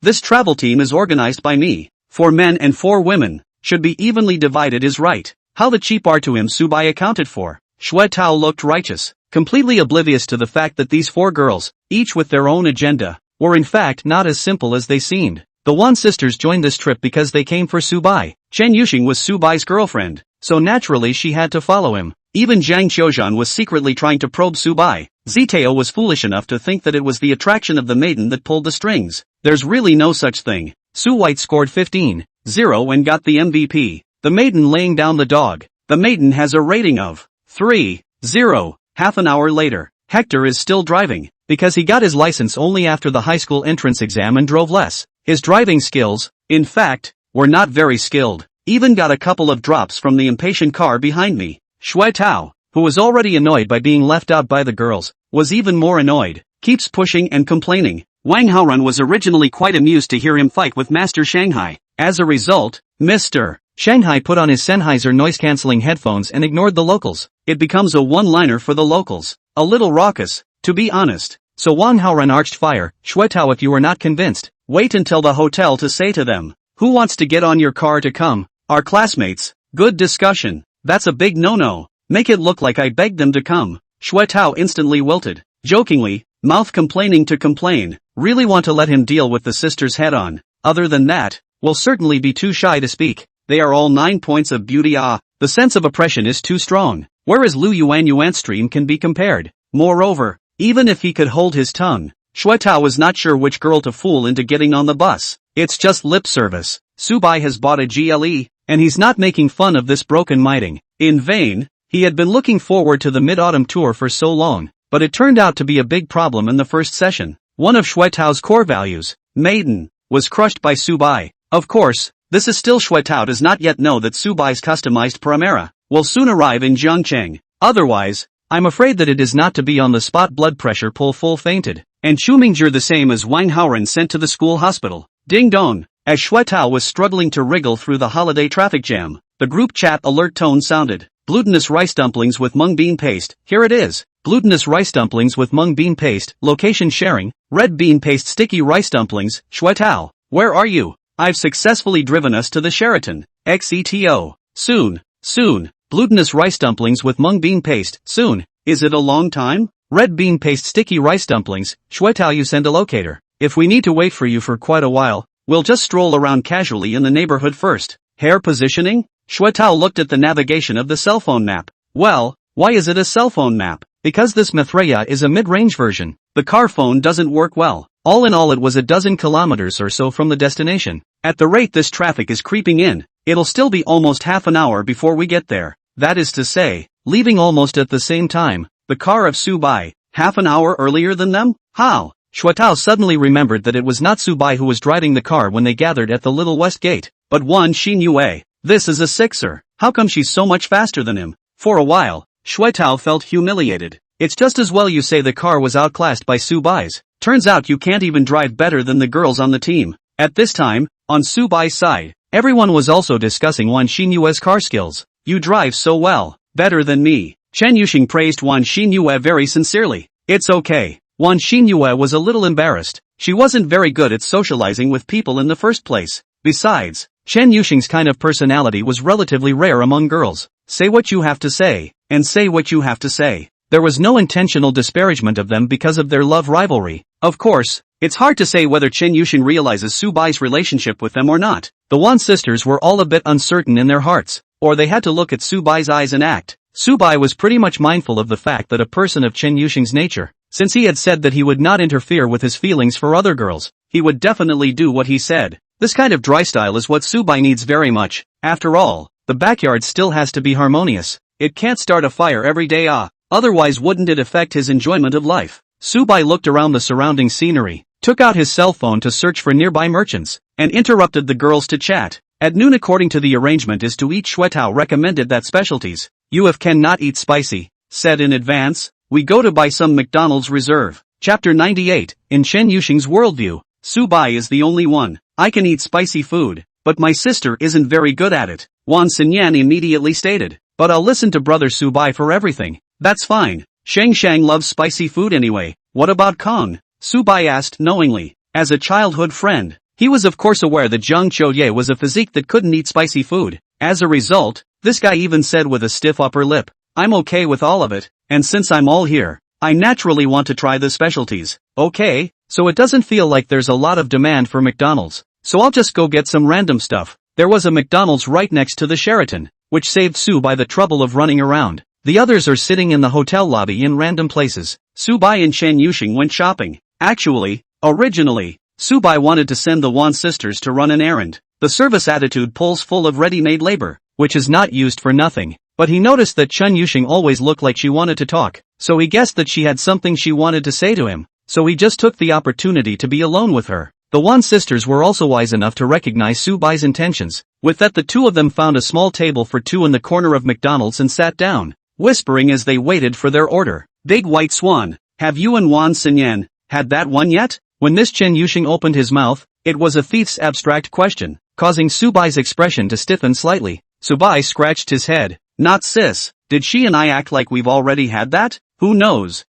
This travel team is organized by me. 4 men and 4 women, should be evenly divided is right. How the cheap are to him Su Bai accounted for. Shui Tao looked righteous, completely oblivious to the fact that these 4 girls, each with their own agenda, were in fact not as simple as they seemed. The Wan sisters joined this trip because they came for Su Bai. Chen Yuxing was Su Bai's girlfriend, so naturally she had to follow him. Even Zhang Qiuzhan was secretly trying to probe Su Bai. Zitao was foolish enough to think that it was the attraction of the maiden that pulled the strings. There's really no such thing. Su White scored 15.0 and got the MVP. The maiden laying down the dog. The maiden has a rating of 3.0. Half an hour later, Hector is still driving, because he got his license only after the high school entrance exam and drove less. His driving skills, in fact, were not very skilled. Even got a couple of drops from the impatient car behind me. Shui Tao, who was already annoyed by being left out by the girls, was even more annoyed. Keeps pushing and complaining. Wang Haoren was originally quite amused to hear him fight with Master Shanghai. As a result, Mr. Shanghai put on his Sennheiser noise-canceling headphones and ignored the locals. It becomes a one-liner for the locals. A little raucous, to be honest. So Wang Haoren arched fire. Shui Tao, if you are not convinced, wait until the hotel to say to them, who wants to get on your car to come? Our classmates. Good discussion. That's a big no-no. Make it look like I begged them to come. Shui Tao instantly wilted. Jokingly, mouth complaining to complain. Really want to let him deal with the sisters head on. Other than that, will certainly be too shy to speak. They are all 9 points of beauty. The sense of oppression is too strong. Whereas Lu Yuan stream can be compared. Moreover, even if he could hold his tongue, Shuetao was not sure which girl to fool into getting on the bus. It's just lip service. Subai has bought a GLE, and he's not making fun of this broken mighting. In vain, he had been looking forward to the mid-autumn tour for so long, but it turned out to be a big problem in the first session. One of Shuetao's core values, maiden, was crushed by Subai. Of course, this is still Shuetao does not yet know that Subai's customized Primera will soon arrive in Zhangcheng. Otherwise, I'm afraid that it is not to be on the spot. Blood pressure pull full fainted, and Shumingzhi the same as Wang Haoren sent to the school hospital. Ding dong. As Shuetao was struggling to wriggle through the holiday traffic jam, the group chat alert tone sounded. Glutinous rice dumplings with mung bean paste. Here it is. Glutinous rice dumplings with mung bean paste. Location sharing. Red bean paste sticky rice dumplings. Shuetao, where are you? I've successfully driven us to the Sheraton. XETO. Soon. Soon. Glutinous rice dumplings with mung bean paste. Soon. Is it a long time? Red bean paste sticky rice dumplings. Shuetao, you send a locator. If we need to wait for you for quite a while, we'll just stroll around casually in the neighborhood first. Hair positioning? Shuetao looked at the navigation of the cell phone map. Well, why is it a cell phone map? Because this Mathreya is a mid-range version. The car phone doesn't work well. All in all, it was a dozen kilometers or so from the destination. At the rate this traffic is creeping in, it'll still be almost half an hour before we get there. That is to say, leaving almost at the same time. The car of Subai, half an hour earlier than them? How? Shuetao suddenly remembered that it was not Subai who was driving the car when they gathered at the Little West Gate, but Wan Xinyue. This is a sixer. How come she's so much faster than him? For a while, Shuetao felt humiliated. It's just as well you say the car was outclassed by Subai's. Turns out you can't even drive better than the girls on the team. At this time, on Subai's side, everyone was also discussing Wan Xinyue's car skills. You drive so well, better than me. Chen Yuxing praised Wan Xinyue very sincerely. It's okay. Wan Xinyue was a little embarrassed. She wasn't very good at socializing with people in the first place. Besides, Chen Yuxing's kind of personality was relatively rare among girls. Say what you have to say, and say what you have to say. There was no intentional disparagement of them because of their love rivalry. Of course, it's hard to say whether Chen Yuxing realizes Subai's relationship with them or not. The Wan sisters were all a bit uncertain in their hearts, or they had to look at Subai's eyes and act. Subai was pretty much mindful of the fact that a person of Chen Yuxing's nature, since he had said that he would not interfere with his feelings for other girls, he would definitely do what he said. This kind of dry style is what Subai needs very much. After all, the backyard still has to be harmonious. It can't start a fire every day, otherwise wouldn't it affect his enjoyment of life? Subai looked around the surrounding scenery, took out his cell phone to search for nearby merchants, and interrupted the girls to chat. At noon, according to the arrangement, is to eat. Shuetao recommended that specialties. You cannot eat spicy. Said in advance, we go to buy some McDonald's reserve. Chapter 98, in Chen Yuxing's worldview, Subai is the only one. I can eat spicy food, but my sister isn't very good at it. Wan Xinyan immediately stated. But I'll listen to brother Subai for everything. That's fine. Shang Shang loves spicy food anyway. What about Kong? Subai asked knowingly. As a childhood friend, he was of course aware that Zhang Qiuye was a physique that couldn't eat spicy food. As a result, this guy even said with a stiff upper lip, I'm okay with all of it, and since I'm all here, I naturally want to try the specialties. Okay, so it doesn't feel like there's a lot of demand for McDonald's, so I'll just go get some random stuff. There was a McDonald's right next to the Sheraton, which saved Subai the trouble of running around. The others are sitting in the hotel lobby in random places. Subai and Chen Yuxing went shopping. Actually, originally, Subai wanted to send the Wan sisters to run an errand. The service attitude pulls full of ready-made labor, which is not used for nothing. But he noticed that Chen Yuxing always looked like she wanted to talk, so he guessed that she had something she wanted to say to him. So he just took the opportunity to be alone with her. The Wan sisters were also wise enough to recognize Subai's intentions. With that, the two of them found a small table for two in the corner of McDonald's and sat down, whispering as they waited for their order. Big White Swan, have you and Wan Xinyan had that one yet? When this Chen Yuxing opened his mouth, it was a thief's abstract question, causing Subai's expression to stiffen slightly. Subai scratched his head. Not sis, did she and I act like we've already had that? Who knows?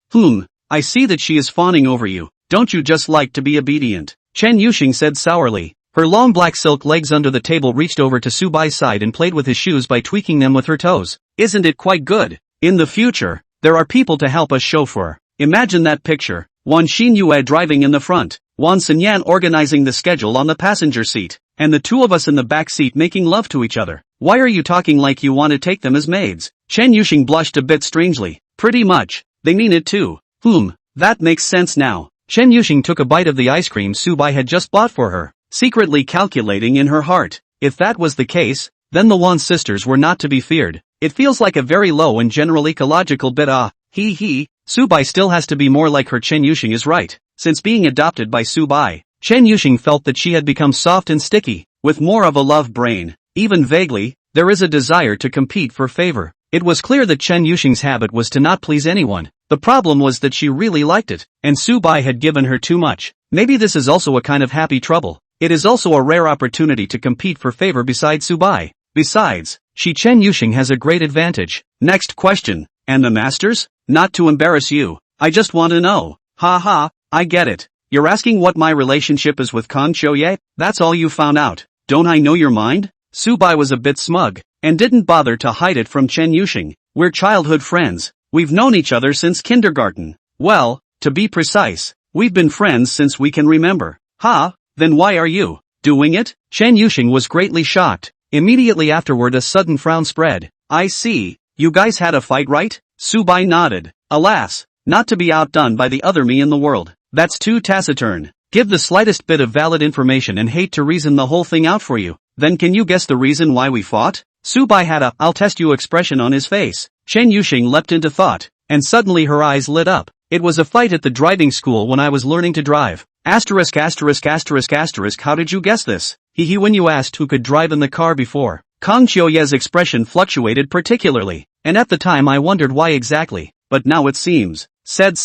I see that she is fawning over you. Don't you just like to be obedient? Chen Yuxing said sourly. Her long black silk legs under the table reached over to Subai's side and played with his shoes by tweaking them with her toes. Isn't it quite good? In the future, there are people to help us chauffeur. Imagine that picture. Wan Xinyue driving in the front, Wan Sanyan organizing the schedule on the passenger seat, and the two of us in the back seat making love to each other. Why are you talking like you want to take them as maids? Chen Yuxing blushed a bit strangely. Pretty much. They mean it too. That makes sense now. Chen Yuxing took a bite of the ice cream Subai had just bought for her, secretly calculating in her heart. If that was the case, then the Wan sisters were not to be feared. It feels like a very low and general ecological bit Subai still has to be more like her. Chen Yuxing is right. Since being adopted by Subai, Chen Yuxing felt that she had become soft and sticky, with more of a love brain. Even vaguely, there is a desire to compete for favor. It was clear that Chen Yuxing's habit was to not please anyone. The problem was that she really liked it, and Subai had given her too much. Maybe this is also a kind of happy trouble. It is also a rare opportunity to compete for favor beside Subai. Besides, Chen Yuxing has a great advantage. Next question. And the masters? Not to embarrass you, I just want to know. I get it. You're asking what my relationship is with Kang Qiuye? That's all you found out. Don't I know your mind? Subai was a bit smug, and didn't bother to hide it from Chen Yuxing. We're childhood friends. We've known each other since kindergarten. Well, to be precise, we've been friends since we can remember. Then why are you doing it? Chen Yuxing was greatly shocked. Immediately afterward a sudden frown spread. I see. You guys had a fight, right? Subai nodded. Alas, not to be outdone by the other me in the world. That's too taciturn. Give the slightest bit of valid information and hate to reason the whole thing out for you. Then can you guess the reason why we fought? Subai had a "I'll test you" expression on his face. Chen Yuxing leapt into thought, and suddenly her eyes lit up. It was a fight at the driving school when I was learning to drive. How did you guess this? When you asked who could drive in the car before. Kang Qiuye's expression fluctuated particularly, and at the time I wondered why exactly, but now it seems. Said.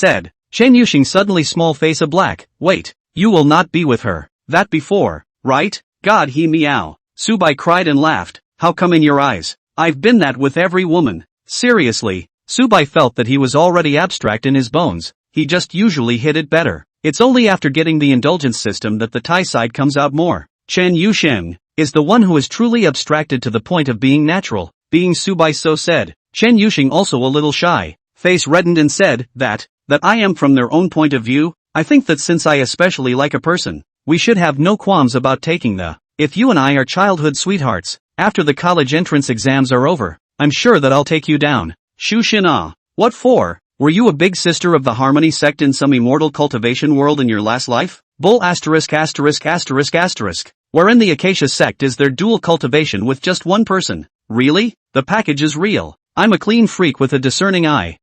Chen Yuxing suddenly small face a black. Wait, you will not be with her. That before, right? God he meow. Subai cried and laughed. How come in your eyes? I've been that with every woman. Seriously. Subai felt that he was already abstract in his bones. He just usually hit it better. It's only after getting the indulgence system that the Thai side comes out more. Chen Yuxing is the one who is truly abstracted to the point of being natural. Being Subai so said. Chen Yuxing also a little shy. Face reddened and said, that I am from their own point of view. I think that since I especially like a person, we should have no qualms about taking the. If you and I are childhood sweethearts, after the college entrance exams are over, I'm sure that I'll take you down. Shu Xina. What for? Were you a big sister of the Harmony sect in some immortal cultivation world in your last life? Bull ********. Wherein the Acacia sect is their dual cultivation with just one person. Really? The package is real. I'm a clean freak with a discerning eye.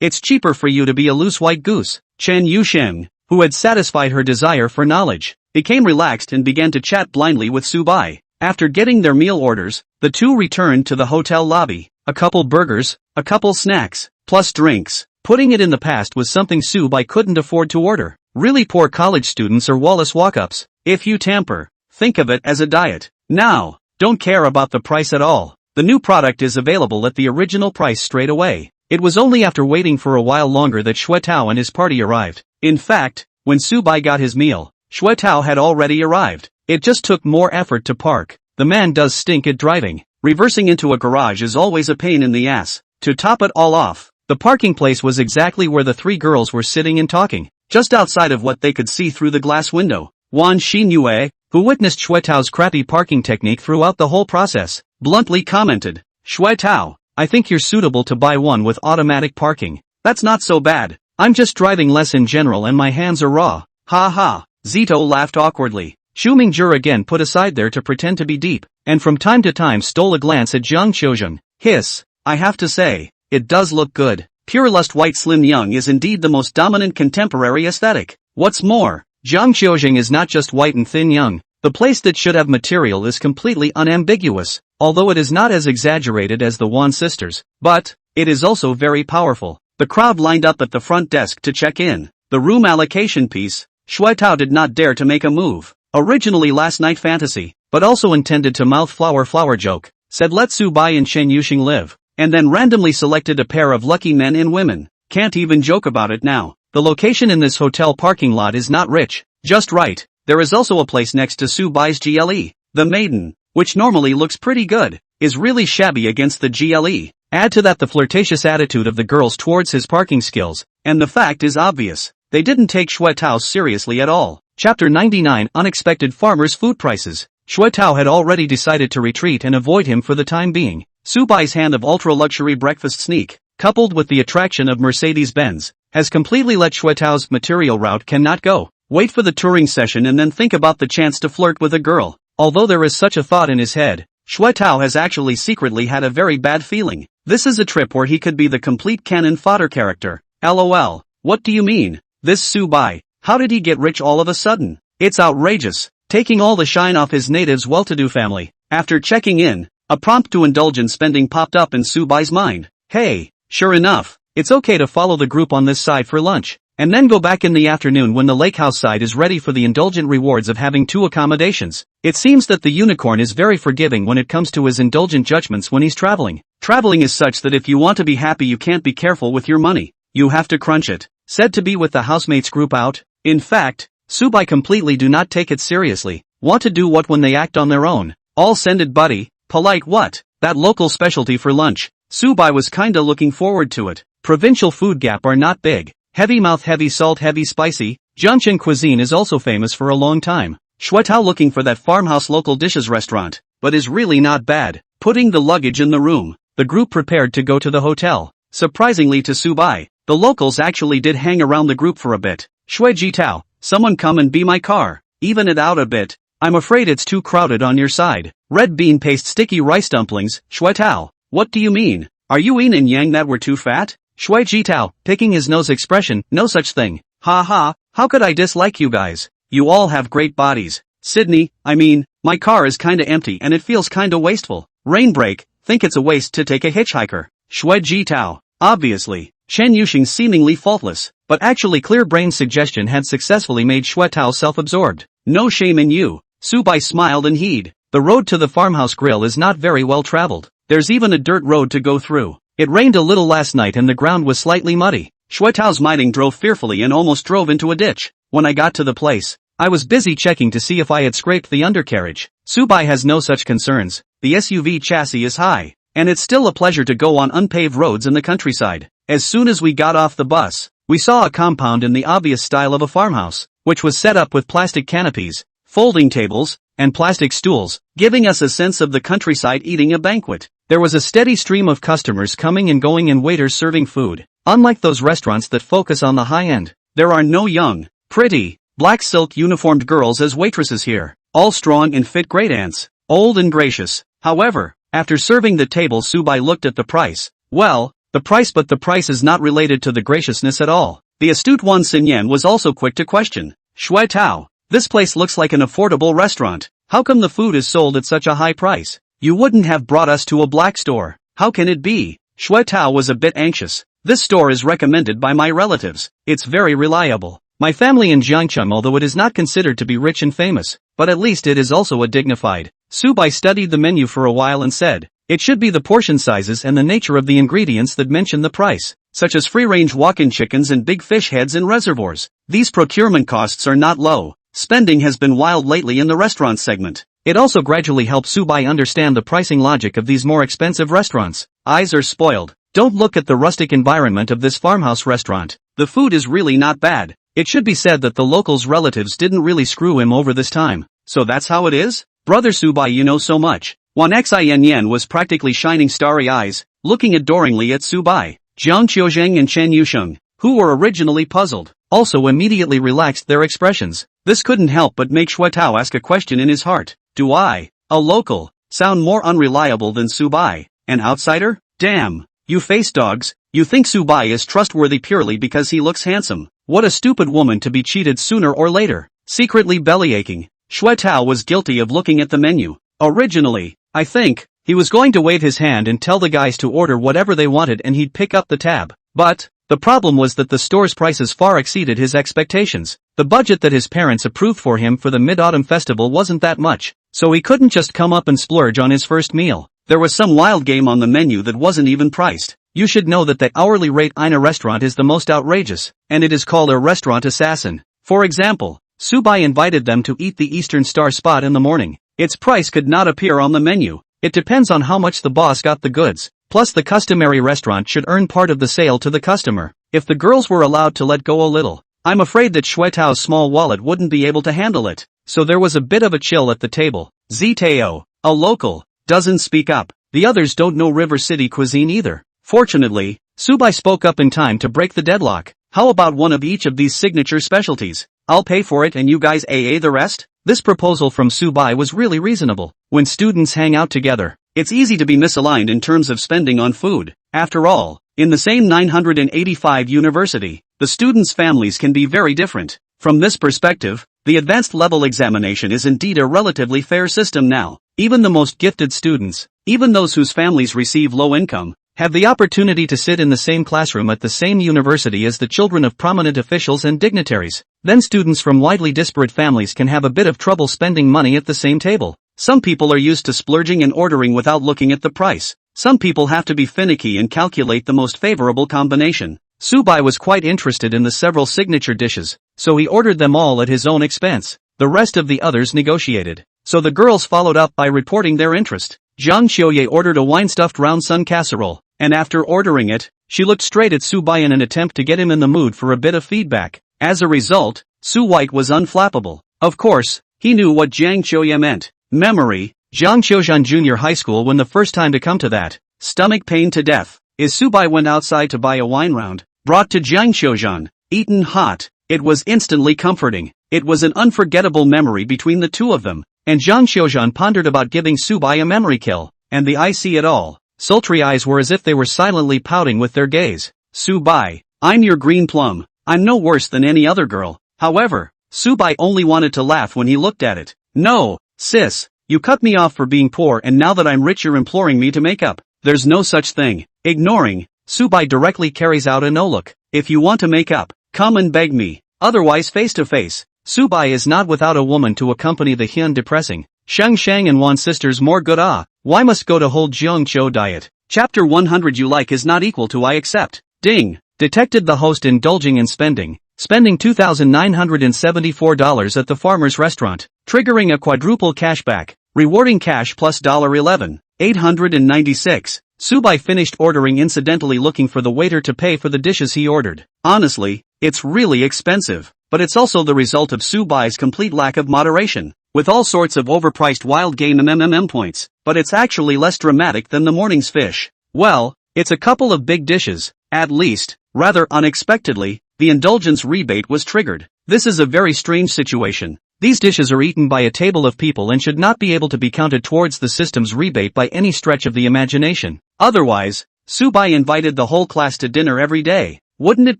It's cheaper for you to be a loose white goose. Chen Yuxing, who had satisfied her desire for knowledge, became relaxed and began to chat blindly with Subai. After getting their meal orders, the two returned to the hotel lobby. A couple burgers, a couple snacks, plus drinks. Putting it in the past was something Subai couldn't afford to order. Really poor college students or Wallace walk-ups. If you tamper, think of it as a diet. Now, don't care about the price at all. The new product is available at the original price straight away. It was only after waiting for a while longer that Xuetao and his party arrived. In fact, when Subai got his meal, Xuetao had already arrived. It just took more effort to park. The man does stink at driving. Reversing into a garage is always a pain in the ass. To top it all off, the parking place was exactly where the three girls were sitting and talking, just outside of what they could see through the glass window. Wan Xinyue, who witnessed Xuetao's crappy parking technique throughout the whole process, bluntly commented, Xuetao, I think you're suitable to buy one with automatic parking. That's not so bad. I'm just driving less in general and my hands are raw. Zito laughed awkwardly. Xu Mingjie again put aside there to pretend to be deep, and from time to time stole a glance at Jiang Qiuzheng. Hiss. I have to say, it does look good. Pure lust white slim young is indeed the most dominant contemporary aesthetic. What's more, Jiang Qiuzheng is not just white and thin young. The place that should have material is completely unambiguous, although it is not as exaggerated as the Wan sisters, but it is also very powerful. The crowd lined up at the front desk to check in. The room allocation piece. Xuetao did not dare to make a move. Originally last night fantasy, but also intended to mouth flower joke, said let Subai and Chen Yuxing live, and then randomly selected a pair of lucky men and women. Can't even joke about it now. The location in this hotel parking lot is not rich, just right. There is also a place next to Subai's GLE. The Maiden, which normally looks pretty good, is really shabby against the GLE. Add to that the flirtatious attitude of the girls towards his parking skills, and the fact is obvious. They didn't take Shui Tao seriously at all. Chapter 99 Unexpected Farmers' Food Prices. Shui Tao had already decided to retreat and avoid him for the time being. Su Bai's hand of ultra-luxury breakfast sneak, coupled with the attraction of Mercedes-Benz, has completely let Shui Tao's material route cannot go. Wait for the touring session and then think about the chance to flirt with a girl. Although there is such a thought in his head, Shui Tao has actually secretly had a very bad feeling. This is a trip where he could be the complete cannon fodder character. LOL. What do you mean? This Su Bai, how did he get rich all of a sudden? It's outrageous, taking all the shine off his native's well-to-do family. After checking in, a prompt to indulge in spending popped up in Su Bai's mind. Hey, sure enough, it's okay to follow the group on this side for lunch, and then go back in the afternoon when the lake house side is ready for the indulgent rewards of having 2 accommodations. It seems that the unicorn is very forgiving when it comes to his indulgent judgments when he's traveling. Traveling is such that if you want to be happy you can't be careful with your money. You have to crunch it. Said to be with the housemates group out. In fact, Su Bai completely do not take it seriously. Want to do what when they act on their own? All send it buddy. Polite what? That local specialty for lunch. Su Bai was kinda looking forward to it. Provincial food gap are not big. Heavy mouth, heavy salt, heavy spicy. Jiangchen cuisine is also famous for a long time. Shui Tao looking for that farmhouse local dishes restaurant, but is really not bad. Putting the luggage in the room, the group prepared to go to the hotel. Surprisingly to Su Bai, the locals actually did hang around the group for a bit. Shui Ji Tao, someone come and be my car. Even it out a bit. I'm afraid it's too crowded on your side. Red bean paste sticky rice dumplings. Shui Tao, what do you mean? Are you yin and yang that we're too fat? Shui Ji Tao, picking his nose expression, no such thing. Ha ha, how could I dislike you guys? You all have great bodies. Sydney, I mean, my car is kinda empty and it feels kinda wasteful. Rain break, think it's a waste to take a hitchhiker. Shui Ji Tao, obviously. Chen Yuxing seemingly faultless, but actually clear-brained suggestion had successfully made Shui Tao self-absorbed. No shame in you. Su Bai smiled and heed. The road to the farmhouse grill is not very well traveled. There's even a dirt road to go through. It rained a little last night and the ground was slightly muddy. Shui Tao's miting drove fearfully and almost drove into a ditch. When I got to the place, I was busy checking to see if I had scraped the undercarriage. Su Bai has no such concerns. The SUV chassis is high, and it's still a pleasure to go on unpaved roads in the countryside. As soon as we got off the bus, we saw a compound in the obvious style of a farmhouse, which was set up with plastic canopies, folding tables, and plastic stools, giving us a sense of the countryside eating a banquet. There was a steady stream of customers coming and going and waiters serving food. Unlike those restaurants that focus on the high end, there are no young, pretty, black silk uniformed girls as waitresses here. All strong and fit great aunts, old and gracious. However, after serving the table Su Bai looked at the price. Well, the price is not related to the graciousness at all. The astute Wan Xinyan was also quick to question. Shui Tao, this place looks like an affordable restaurant. How come the food is sold at such a high price? You wouldn't have brought us to a black store. How can it be? Shui Tao was a bit anxious. This store is recommended by my relatives. It's very reliable. My family in Jiangcheng, although it is not considered to be rich and famous, but at least it is also a dignified. Su Bai studied the menu for a while and said, it should be the portion sizes and the nature of the ingredients that mention the price, such as free-range walk-in chickens and big fish heads in reservoirs. These procurement costs are not low. Spending has been wild lately in the restaurant segment. It also gradually helped Su Bai understand the pricing logic of these more expensive restaurants. Eyes are spoiled. Don't look at the rustic environment of this farmhouse restaurant. The food is really not bad. It should be said that the locals' relatives didn't really screw him over this time. So that's how it is? Brother Su Bai, you know so much. Wan Xin was practically shining starry eyes, looking adoringly at Su Bai. Jiang Qiuzheng and Chen Yusheng, who were originally puzzled, also immediately relaxed their expressions. This couldn't help but make Shui Tao ask a question in his heart. Do I, a local, sound more unreliable than Su Bai, an outsider? Damn, you face dogs, you think Su Bai is trustworthy purely because he looks handsome. What a stupid woman to be cheated sooner or later. Secretly bellyaching, Shui Tao was guilty of looking at the menu. Originally, I think, he was going to wave his hand and tell the guys to order whatever they wanted and he'd pick up the tab. But, the problem was that the store's prices far exceeded his expectations. The budget that his parents approved for him for the Mid-Autumn Festival wasn't that much, so he couldn't just come up and splurge on his first meal. There was some wild game on the menu that wasn't even priced. You should know that the hourly rate in a restaurant is the most outrageous, and it is called a restaurant assassin. For example, Su Bai invited them to eat the Eastern Star spot in the morning. Its price could not appear on the menu. It depends on how much the boss got the goods. Plus the customary restaurant should earn part of the sale to the customer. If the girls were allowed to let go a little, I'm afraid that Shuetao's small wallet wouldn't be able to handle it. So there was a bit of a chill at the table. Ztao, a local, doesn't speak up. The others don't know River City cuisine either. Fortunately, Subai spoke up in time to break the deadlock. How about one of each of these signature specialties? I'll pay for it and you guys AA the rest? This proposal from Subai was really reasonable. When students hang out together, it's easy to be misaligned in terms of spending on food. After all, in the same 985 university, the students' families can be very different. From this perspective, the advanced level examination is indeed a relatively fair system now. Even the most gifted students, even those whose families receive low income, have the opportunity to sit in the same classroom at the same university as the children of prominent officials and dignitaries. Then students from widely disparate families can have a bit of trouble spending money at the same table. Some people are used to splurging and ordering without looking at the price. Some people have to be finicky and calculate the most favorable combination. Subai was quite interested in the several signature dishes, so he ordered them all at his own expense. The rest of the others negotiated. So the girls followed up by reporting their interest. Zhang Qiuye ordered a wine-stuffed round sun casserole, and after ordering it, she looked straight at Subai in an attempt to get him in the mood for a bit of feedback. As a result, Su White was unflappable. Of course, he knew what Zhang Qiuye meant. Memory, Zhang Qiuzhan Junior High School when the first time to come to that. Stomach pain to death. As Subai went outside to buy a wine round, brought to Zhang Qiuzhan, eaten hot, it was instantly comforting. It was an unforgettable memory between the two of them, and Zhang Qiuzhan pondered about giving Subai a memory kill, and the I see it all. Sultry eyes were as if they were silently pouting with their gaze. Subai, I'm your green plum, I'm no worse than any other girl. However, Subai only wanted to laugh when he looked at it. No, sis, you cut me off for being poor and now that I'm rich you're imploring me to make up. There's no such thing. Ignoring, Subai directly carries out a no look. If you want to make up, come and beg me. Otherwise face to face. Subai is not without a woman to accompany the Hyun depressing. Sheng Shang and Wan sisters more good why must go to hold Jiang Cho diet? Chapter 100 You like is not equal to I accept. Ding. Detected the host indulging in spending $2,974 at the farmer's restaurant, triggering a quadruple cashback, rewarding cash plus $11,896. Subai finished ordering incidentally looking for the waiter to pay for the dishes he ordered. Honestly, it's really expensive, but it's also the result of Subai's complete lack of moderation, with all sorts of overpriced wild game points, but it's actually less dramatic than the morning's fish. Well, it's a couple of big dishes, at least. Rather unexpectedly, the indulgence rebate was triggered. This is a very strange situation. These dishes are eaten by a table of people and should not be able to be counted towards the system's rebate by any stretch of the imagination. Otherwise, Subai invited the whole class to dinner every day. Wouldn't it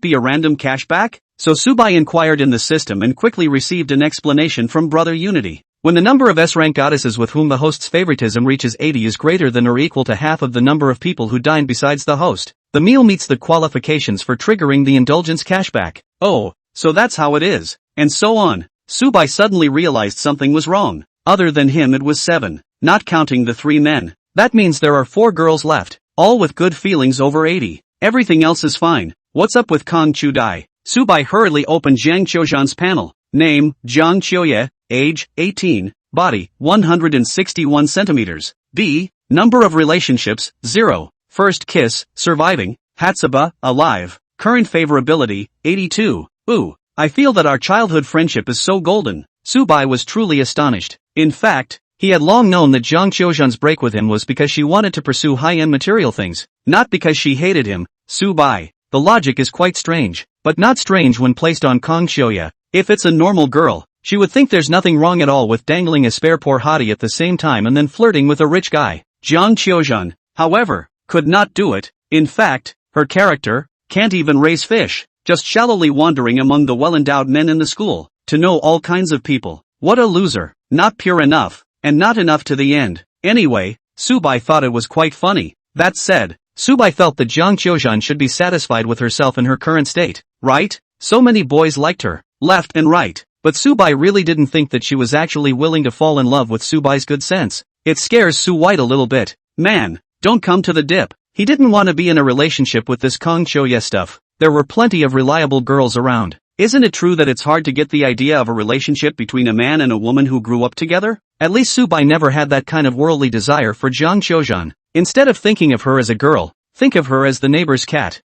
be a random cashback? So Subai inquired in the system and quickly received an explanation from Brother Unity. When the number of S-rank goddesses with whom the host's favoritism reaches 80 is greater than or equal to half of the number of people who dine besides the host, the meal meets the qualifications for triggering the indulgence cashback. Oh, so that's how it is. And so on. Subai suddenly realized something was wrong. Other than him it was 7, not counting the 3 men. That means there are 4 girls left, all with good feelings over 80. Everything else is fine. What's up with Kong Chu Dai? Subai hurriedly opened Zhang Qiuzhan's panel. Name, Zhang Qiuye, age, 18, body, 161 centimeters. B, number of relationships, 0. First kiss, surviving, Hatsuba, alive. Current favorability, 82. Ooh, I feel that our childhood friendship is so golden. Subai was truly astonished. In fact, he had long known that Zhang Qiuzhan's break with him was because she wanted to pursue high-end material things, not because she hated him. Subai. The logic is quite strange, but not strange when placed on Kong Qiuye. If it's a normal girl, she would think there's nothing wrong at all with dangling a spare poor hottie at the same time and then flirting with a rich guy. Zhang Qiuzhan, however, could not do it. In fact, her character can't even raise fish, just shallowly wandering among the well-endowed men in the school, to know all kinds of people. What a loser. Not pure enough, and not enough to the end. Anyway, Subai thought it was quite funny. That said, Subai felt that Zhang Qiuzhan should be satisfied with herself in her current state, right? So many boys liked her, left and right, but Subai really didn't think that she was actually willing to fall in love with Subai's good sense. It scares Su White a little bit. Man, don't come to the dip. He didn't want to be in a relationship with this Kong Qiuye stuff. There were plenty of reliable girls around. Isn't it true that it's hard to get the idea of a relationship between a man and a woman who grew up together? At least Subai never had that kind of worldly desire for Zhang Qiuzhan. Instead of thinking of her as a girl, think of her as the neighbor's cat.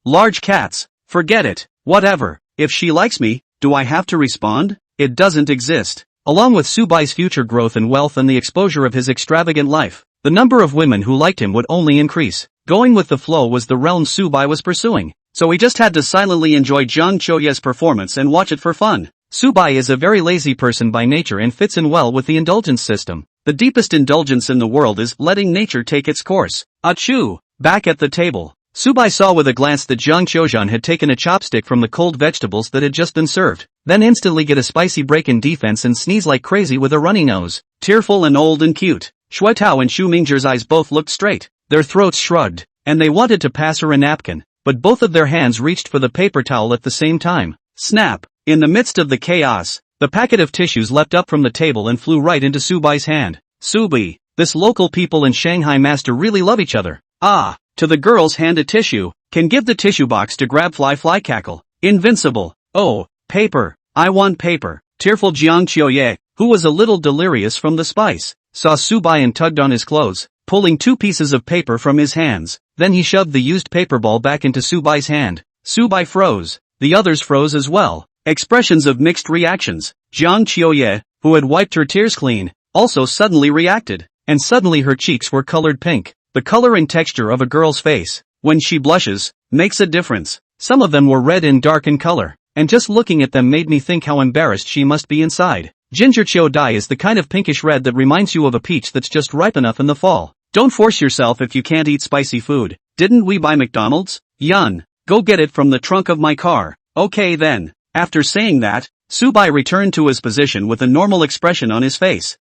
Large cats. Forget it. Whatever. If she likes me, do I have to respond? It doesn't exist. Along with Subai's future growth and wealth and the exposure of his extravagant life, the number of women who liked him would only increase. Going with the flow was the realm Subai was pursuing, so he just had to silently enjoy Jiang Qiuye's performance and watch it for fun. Subai is a very lazy person by nature and fits in well with the indulgence system. The deepest indulgence in the world is letting nature take its course. Achoo! Back at the table, Subai saw with a glance that Jiang Qiuzhan had taken a chopstick from the cold vegetables that had just been served, then instantly get a spicy break in defense and sneeze like crazy with a runny nose. Tearful and old and cute, Shui Tao and Xu Mingzhi's eyes both looked straight, their throats shrugged, and they wanted to pass her a napkin, but both of their hands reached for the paper towel at the same time. Snap! In the midst of the chaos, the packet of tissues leapt up from the table and flew right into Subai's hand. Subi, this local people and Shanghai master really love each other. Ah! To the girls hand a tissue, can give the tissue box to grab fly cackle. Invincible. Oh, paper. I want paper. Tearful Jiang Qiuye, who was a little delirious from the spice, saw Subai and tugged on his clothes, pulling 2 pieces of paper from his hands. Then he shoved the used paper ball back into Subai's hand. Subai froze. The others froze as well. Expressions of mixed reactions. Jiang Qiuye, who had wiped her tears clean, also suddenly reacted, and suddenly her cheeks were colored pink. The color and texture of a girl's face, when she blushes, makes a difference. Some of them were red and dark in color, and just looking at them made me think how embarrassed she must be inside. Ginger Qiu Dai is the kind of pinkish red that reminds you of a peach that's just ripe enough in the fall. Don't force yourself if you can't eat spicy food. Didn't we buy McDonald's? Yun, go get it from the trunk of my car. Okay then. After saying that, Subai returned to his position with a normal expression on his face.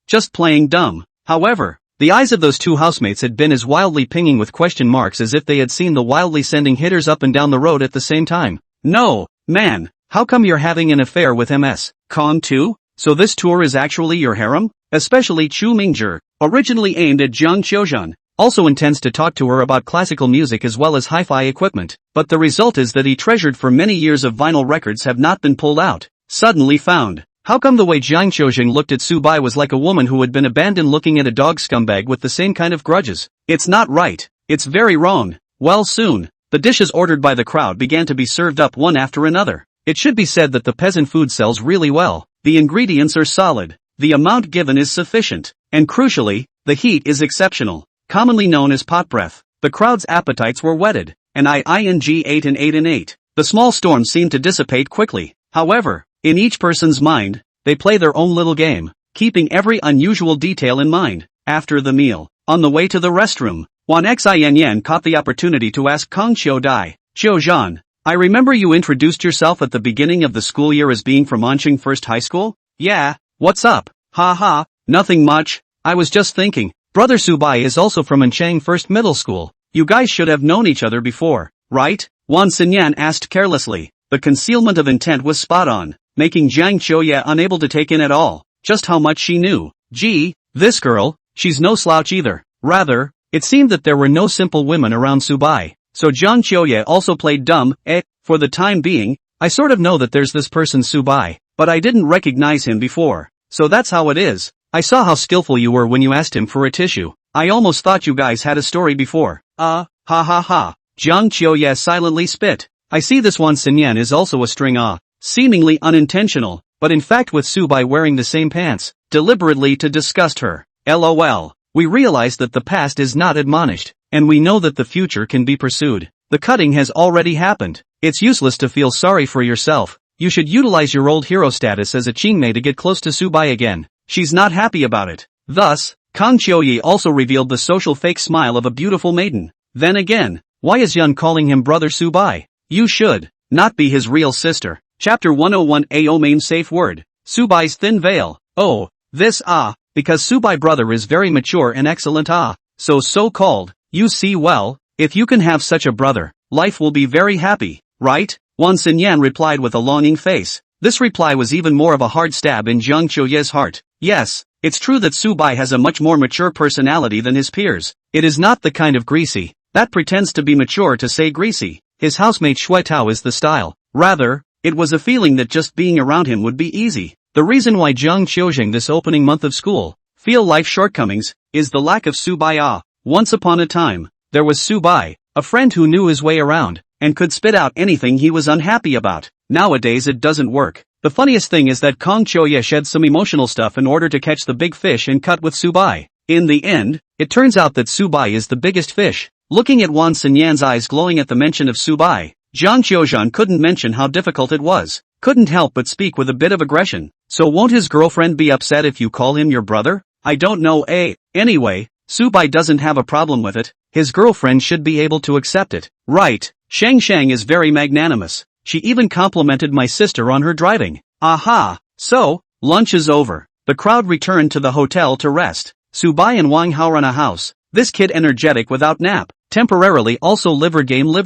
Just playing dumb. However, the eyes of those 2 housemates had been as wildly pinging with question marks as if they had seen the wildly sending hitters up and down the road at the same time. No, man, how come you're having an affair with MS Kong too? So this tour is actually your harem? Especially Chu Mingzhi, originally aimed at Jiang Qiuzhan, also intends to talk to her about classical music as well as hi-fi equipment, but the result is that he treasured for many years of vinyl records have not been pulled out. Suddenly found. How come the way Jiang Qiuzhan looked at Subai was like a woman who had been abandoned looking at a dog scumbag with the same kind of grudges? It's not right. It's very wrong. Well, soon, the dishes ordered by the crowd began to be served up one after another. It should be said that the peasant food sells really well. The ingredients are solid. The amount given is sufficient. And crucially, the heat is exceptional. Commonly known as pot breath. The crowd's appetites were whetted. And ing 8 and 8 and 8. The small storm seemed to dissipate quickly. However, in each person's mind, they play their own little game, keeping every unusual detail in mind. After the meal, on the way to the restroom, Wan Xianyan caught the opportunity to ask Kong Qiu Dai, Qiuzhan, I remember you introduced yourself at the beginning of the school year as being from Anqing First High School? Yeah, what's up? Ha, nothing much, I was just thinking, brother Subai is also from Anqing First Middle School. You guys should have known each other before, right? Wan Xinyan asked carelessly. The concealment of intent was spot on, making Jiang Qiuye unable to take in at all just how much she knew. Gee, this girl, she's no slouch either. Rather, it seemed that there were no simple women around Subai, so Jiang Qiuye also played dumb. For the time being, I sort of know that there's this person Subai, but I didn't recognize him before, so that's how it is. I saw how skillful you were when you asked him for a tissue. I almost thought you guys had a story before. Ha. Jiang Qiuye silently spit. I see this one Xinyan is also a string seemingly unintentional, but in fact with Subai wearing the same pants, deliberately to disgust her. LOL. We realize that the past is not admonished, and we know that the future can be pursued. The cutting has already happened. It's useless to feel sorry for yourself. You should utilize your old hero status as a Qingmei to get close to Subai again. She's not happy about it. Thus, Kang Qiuye also revealed the social fake smile of a beautiful maiden. Then again, why is Yun calling him brother Subai? You should not be his real sister. Chapter 101 AO main safe word. Subai's thin veil. Oh, this because Subai brother is very mature and excellent so called. You see well, if you can have such a brother, life will be very happy, right? Wan Xinyan replied with a longing face. This reply was even more of a hard stab in Jiang Qiuye's heart. Yes, it's true that Subai has a much more mature personality than his peers. It is not the kind of greasy that pretends to be mature to say greasy. His housemate Shui Tao is the style. Rather, it was a feeling that just being around him would be easy. The reason why Jiang Qiuzheng this opening month of school feel life shortcomings is the lack of Subai. Once upon a time, there was Subai, a friend who knew his way around, and could spit out anything he was unhappy about. Nowadays it doesn't work. The funniest thing is that Kang Choye shed some emotional stuff in order to catch the big fish and cut with Subai. In the end, it turns out that Subai is the biggest fish. Looking at Wan Xinyan's eyes glowing at the mention of Subai, Jiang Qiuzhan couldn't mention how difficult it was. Couldn't help but speak with a bit of aggression. So won't his girlfriend be upset if you call him your brother? I don't know, eh? Anyway, Subai doesn't have a problem with it. His girlfriend should be able to accept it. Right, Shang Shang is very magnanimous. She even complimented my sister on her driving. Aha! So, lunch is over. The crowd returned to the hotel to rest. Subai and Wang Hao run a house. This kid energetic without nap, temporarily also liver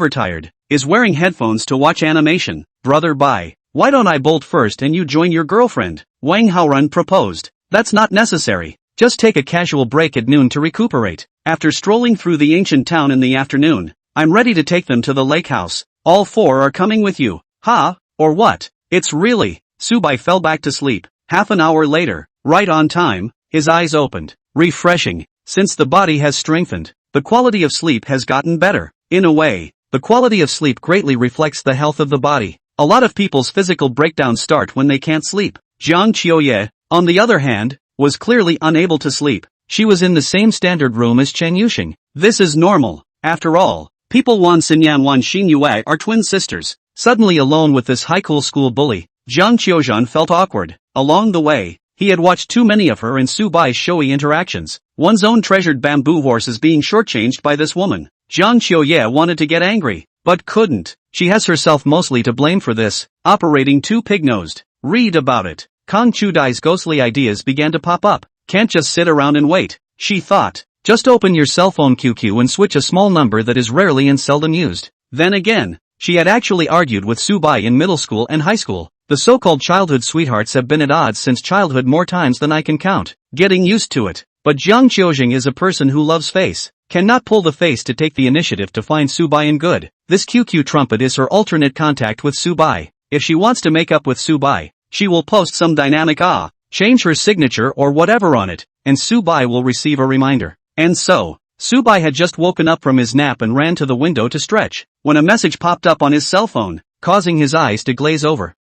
tired, is wearing headphones to watch animation. Brother bye. Why don't I bolt first and you join your girlfriend? Wang Haorun proposed. That's not necessary. Just take a casual break at noon to recuperate. After strolling through the ancient town in the afternoon, I'm ready to take them to the lake house. All four are coming with you. Ha? Or what? It's really. Subai fell back to sleep. Half an hour later, right on time, his eyes opened. Refreshing. Since the body has strengthened, the quality of sleep has gotten better. In a way, the quality of sleep greatly reflects the health of the body. A lot of people's physical breakdowns start when they can't sleep. Jiang Qiuye, on the other hand, was clearly unable to sleep. She was in the same standard room as Chen Yuxing. This is normal. After all, people Wan Xinyan and Wan Xingyue are twin sisters. Suddenly alone with this high-cool school bully, Jiang Qiuzhan felt awkward. Along the way, he had watched too many of her and Subai's showy interactions. One's own treasured bamboo horse is being shortchanged by this woman. Jiang Qiuye wanted to get angry, but couldn't. She has herself mostly to blame for this, operating too pig-nosed. Read about it. Kang Chudai's ghostly ideas began to pop up. Can't just sit around and wait, she thought. Just open your cell phone QQ and switch a small number that is rarely and seldom used. Then again, she had actually argued with Subai in middle school and high school. The so-called childhood sweethearts have been at odds since childhood more times than I can count. Getting used to it. But Jiang Qiuzing is a person who loves face. Cannot pull the face to take the initiative to find Subai in good. This QQ trumpet is her alternate contact with Subai. If she wants to make up with Subai, she will post some dynamic change her signature or whatever on it, and Subai will receive a reminder. And so, Subai had just woken up from his nap and ran to the window to stretch, when a message popped up on his cell phone, causing his eyes to glaze over.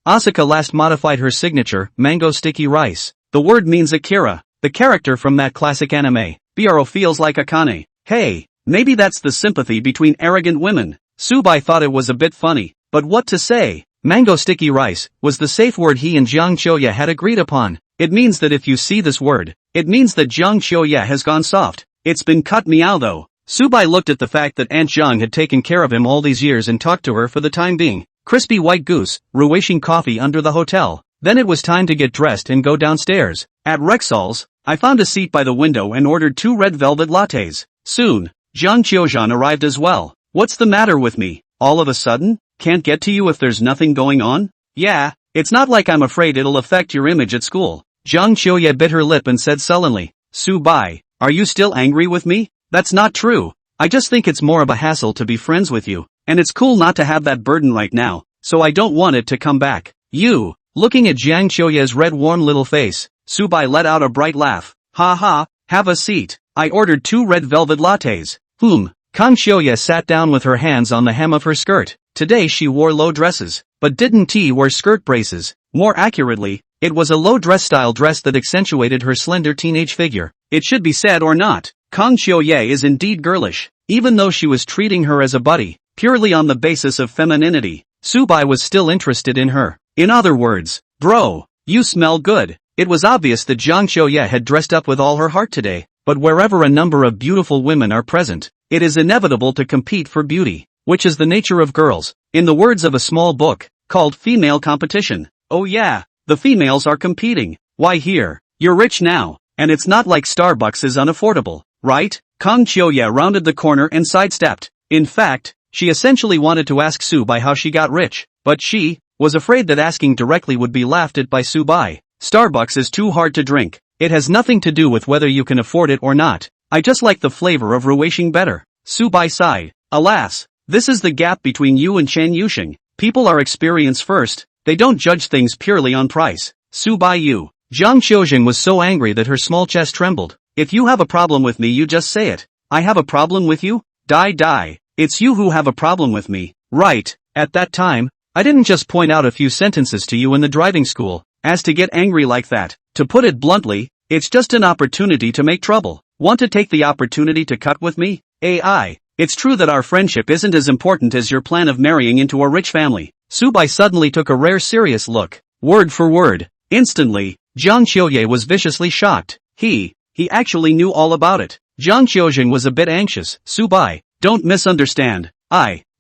Asuka last modified her signature, mango sticky rice. The word means Akira, the character from that classic anime. Bro feels like Akane. Hey, maybe that's the sympathy between arrogant women. Subai thought it was a bit funny, but what to say? Mango sticky rice was the safe word he and Jiang Qiuye had agreed upon. It means that if you see this word, it means that Jiang Qiuye has gone soft. It's been cut meow though. Subai looked at the fact that Aunt Jiang had taken care of him all these years and talked to her for the time being. Crispy white goose, ruishing coffee under the hotel. Then it was time to get dressed and go downstairs. At Rexall's, I found a seat by the window and ordered 2 red velvet lattes. Soon, Jiang Qiuzhan arrived as well. What's the matter with me? All of a sudden? Can't get to you if there's nothing going on? Yeah, it's not like I'm afraid it'll affect your image at school. Jiang Qiuye bit her lip and said sullenly. Subai, are you still angry with me? That's not true. I just think it's more of a hassle to be friends with you. And it's cool not to have that burden right now, so I don't want it to come back. You, looking at Jiang Qiuye's red warm little face, Subai let out a bright laugh. Ha ha, have a seat. I ordered 2 red velvet lattes. Kang Qiuye sat down with her hands on the hem of her skirt. Today she wore low dresses, but didn't wear skirt braces. More accurately, it was a low dress style dress that accentuated her slender teenage figure. It should be said or not, Kang Qiuye is indeed girlish. Even though she was treating her as a buddy, purely on the basis of femininity, Subai was still interested in her. In other words, bro, you smell good. It was obvious that Jiang Qiuye had dressed up with all her heart today, but wherever a number of beautiful women are present, it is inevitable to compete for beauty, which is the nature of girls. In the words of a small book, called Female Competition. Oh yeah, the females are competing. Why here, you're rich now, and it's not like Starbucks is unaffordable, right? Kang Qiuye rounded the corner and sidestepped. In fact, she essentially wanted to ask Subai how she got rich, but she was afraid that asking directly would be laughed at by Subai. Starbucks is too hard to drink. It has nothing to do with whether you can afford it or not. I just like the flavor of ruishing better. Subai sighed. Alas, this is the gap between you and Chen Yuxing. People are experience first. They don't judge things purely on price. Subai you. Jiang Qiuzing was so angry that her small chest trembled. If you have a problem with me, you just say it. I have a problem with you? Die. it's you who have a problem with me, right? At that time, I didn't just point out a few sentences to you in the driving school, as to get angry like that. To put it bluntly, it's just an opportunity to make trouble. Want to take the opportunity to cut with me? AI. It's true that our friendship isn't as important as your plan of marrying into a rich family. Subai suddenly took a rare serious look, word for word. Instantly, Jiang Qiuye was viciously shocked. He actually knew all about it. Jiang Qiuzheng was a bit anxious. Subai, don't misunderstand.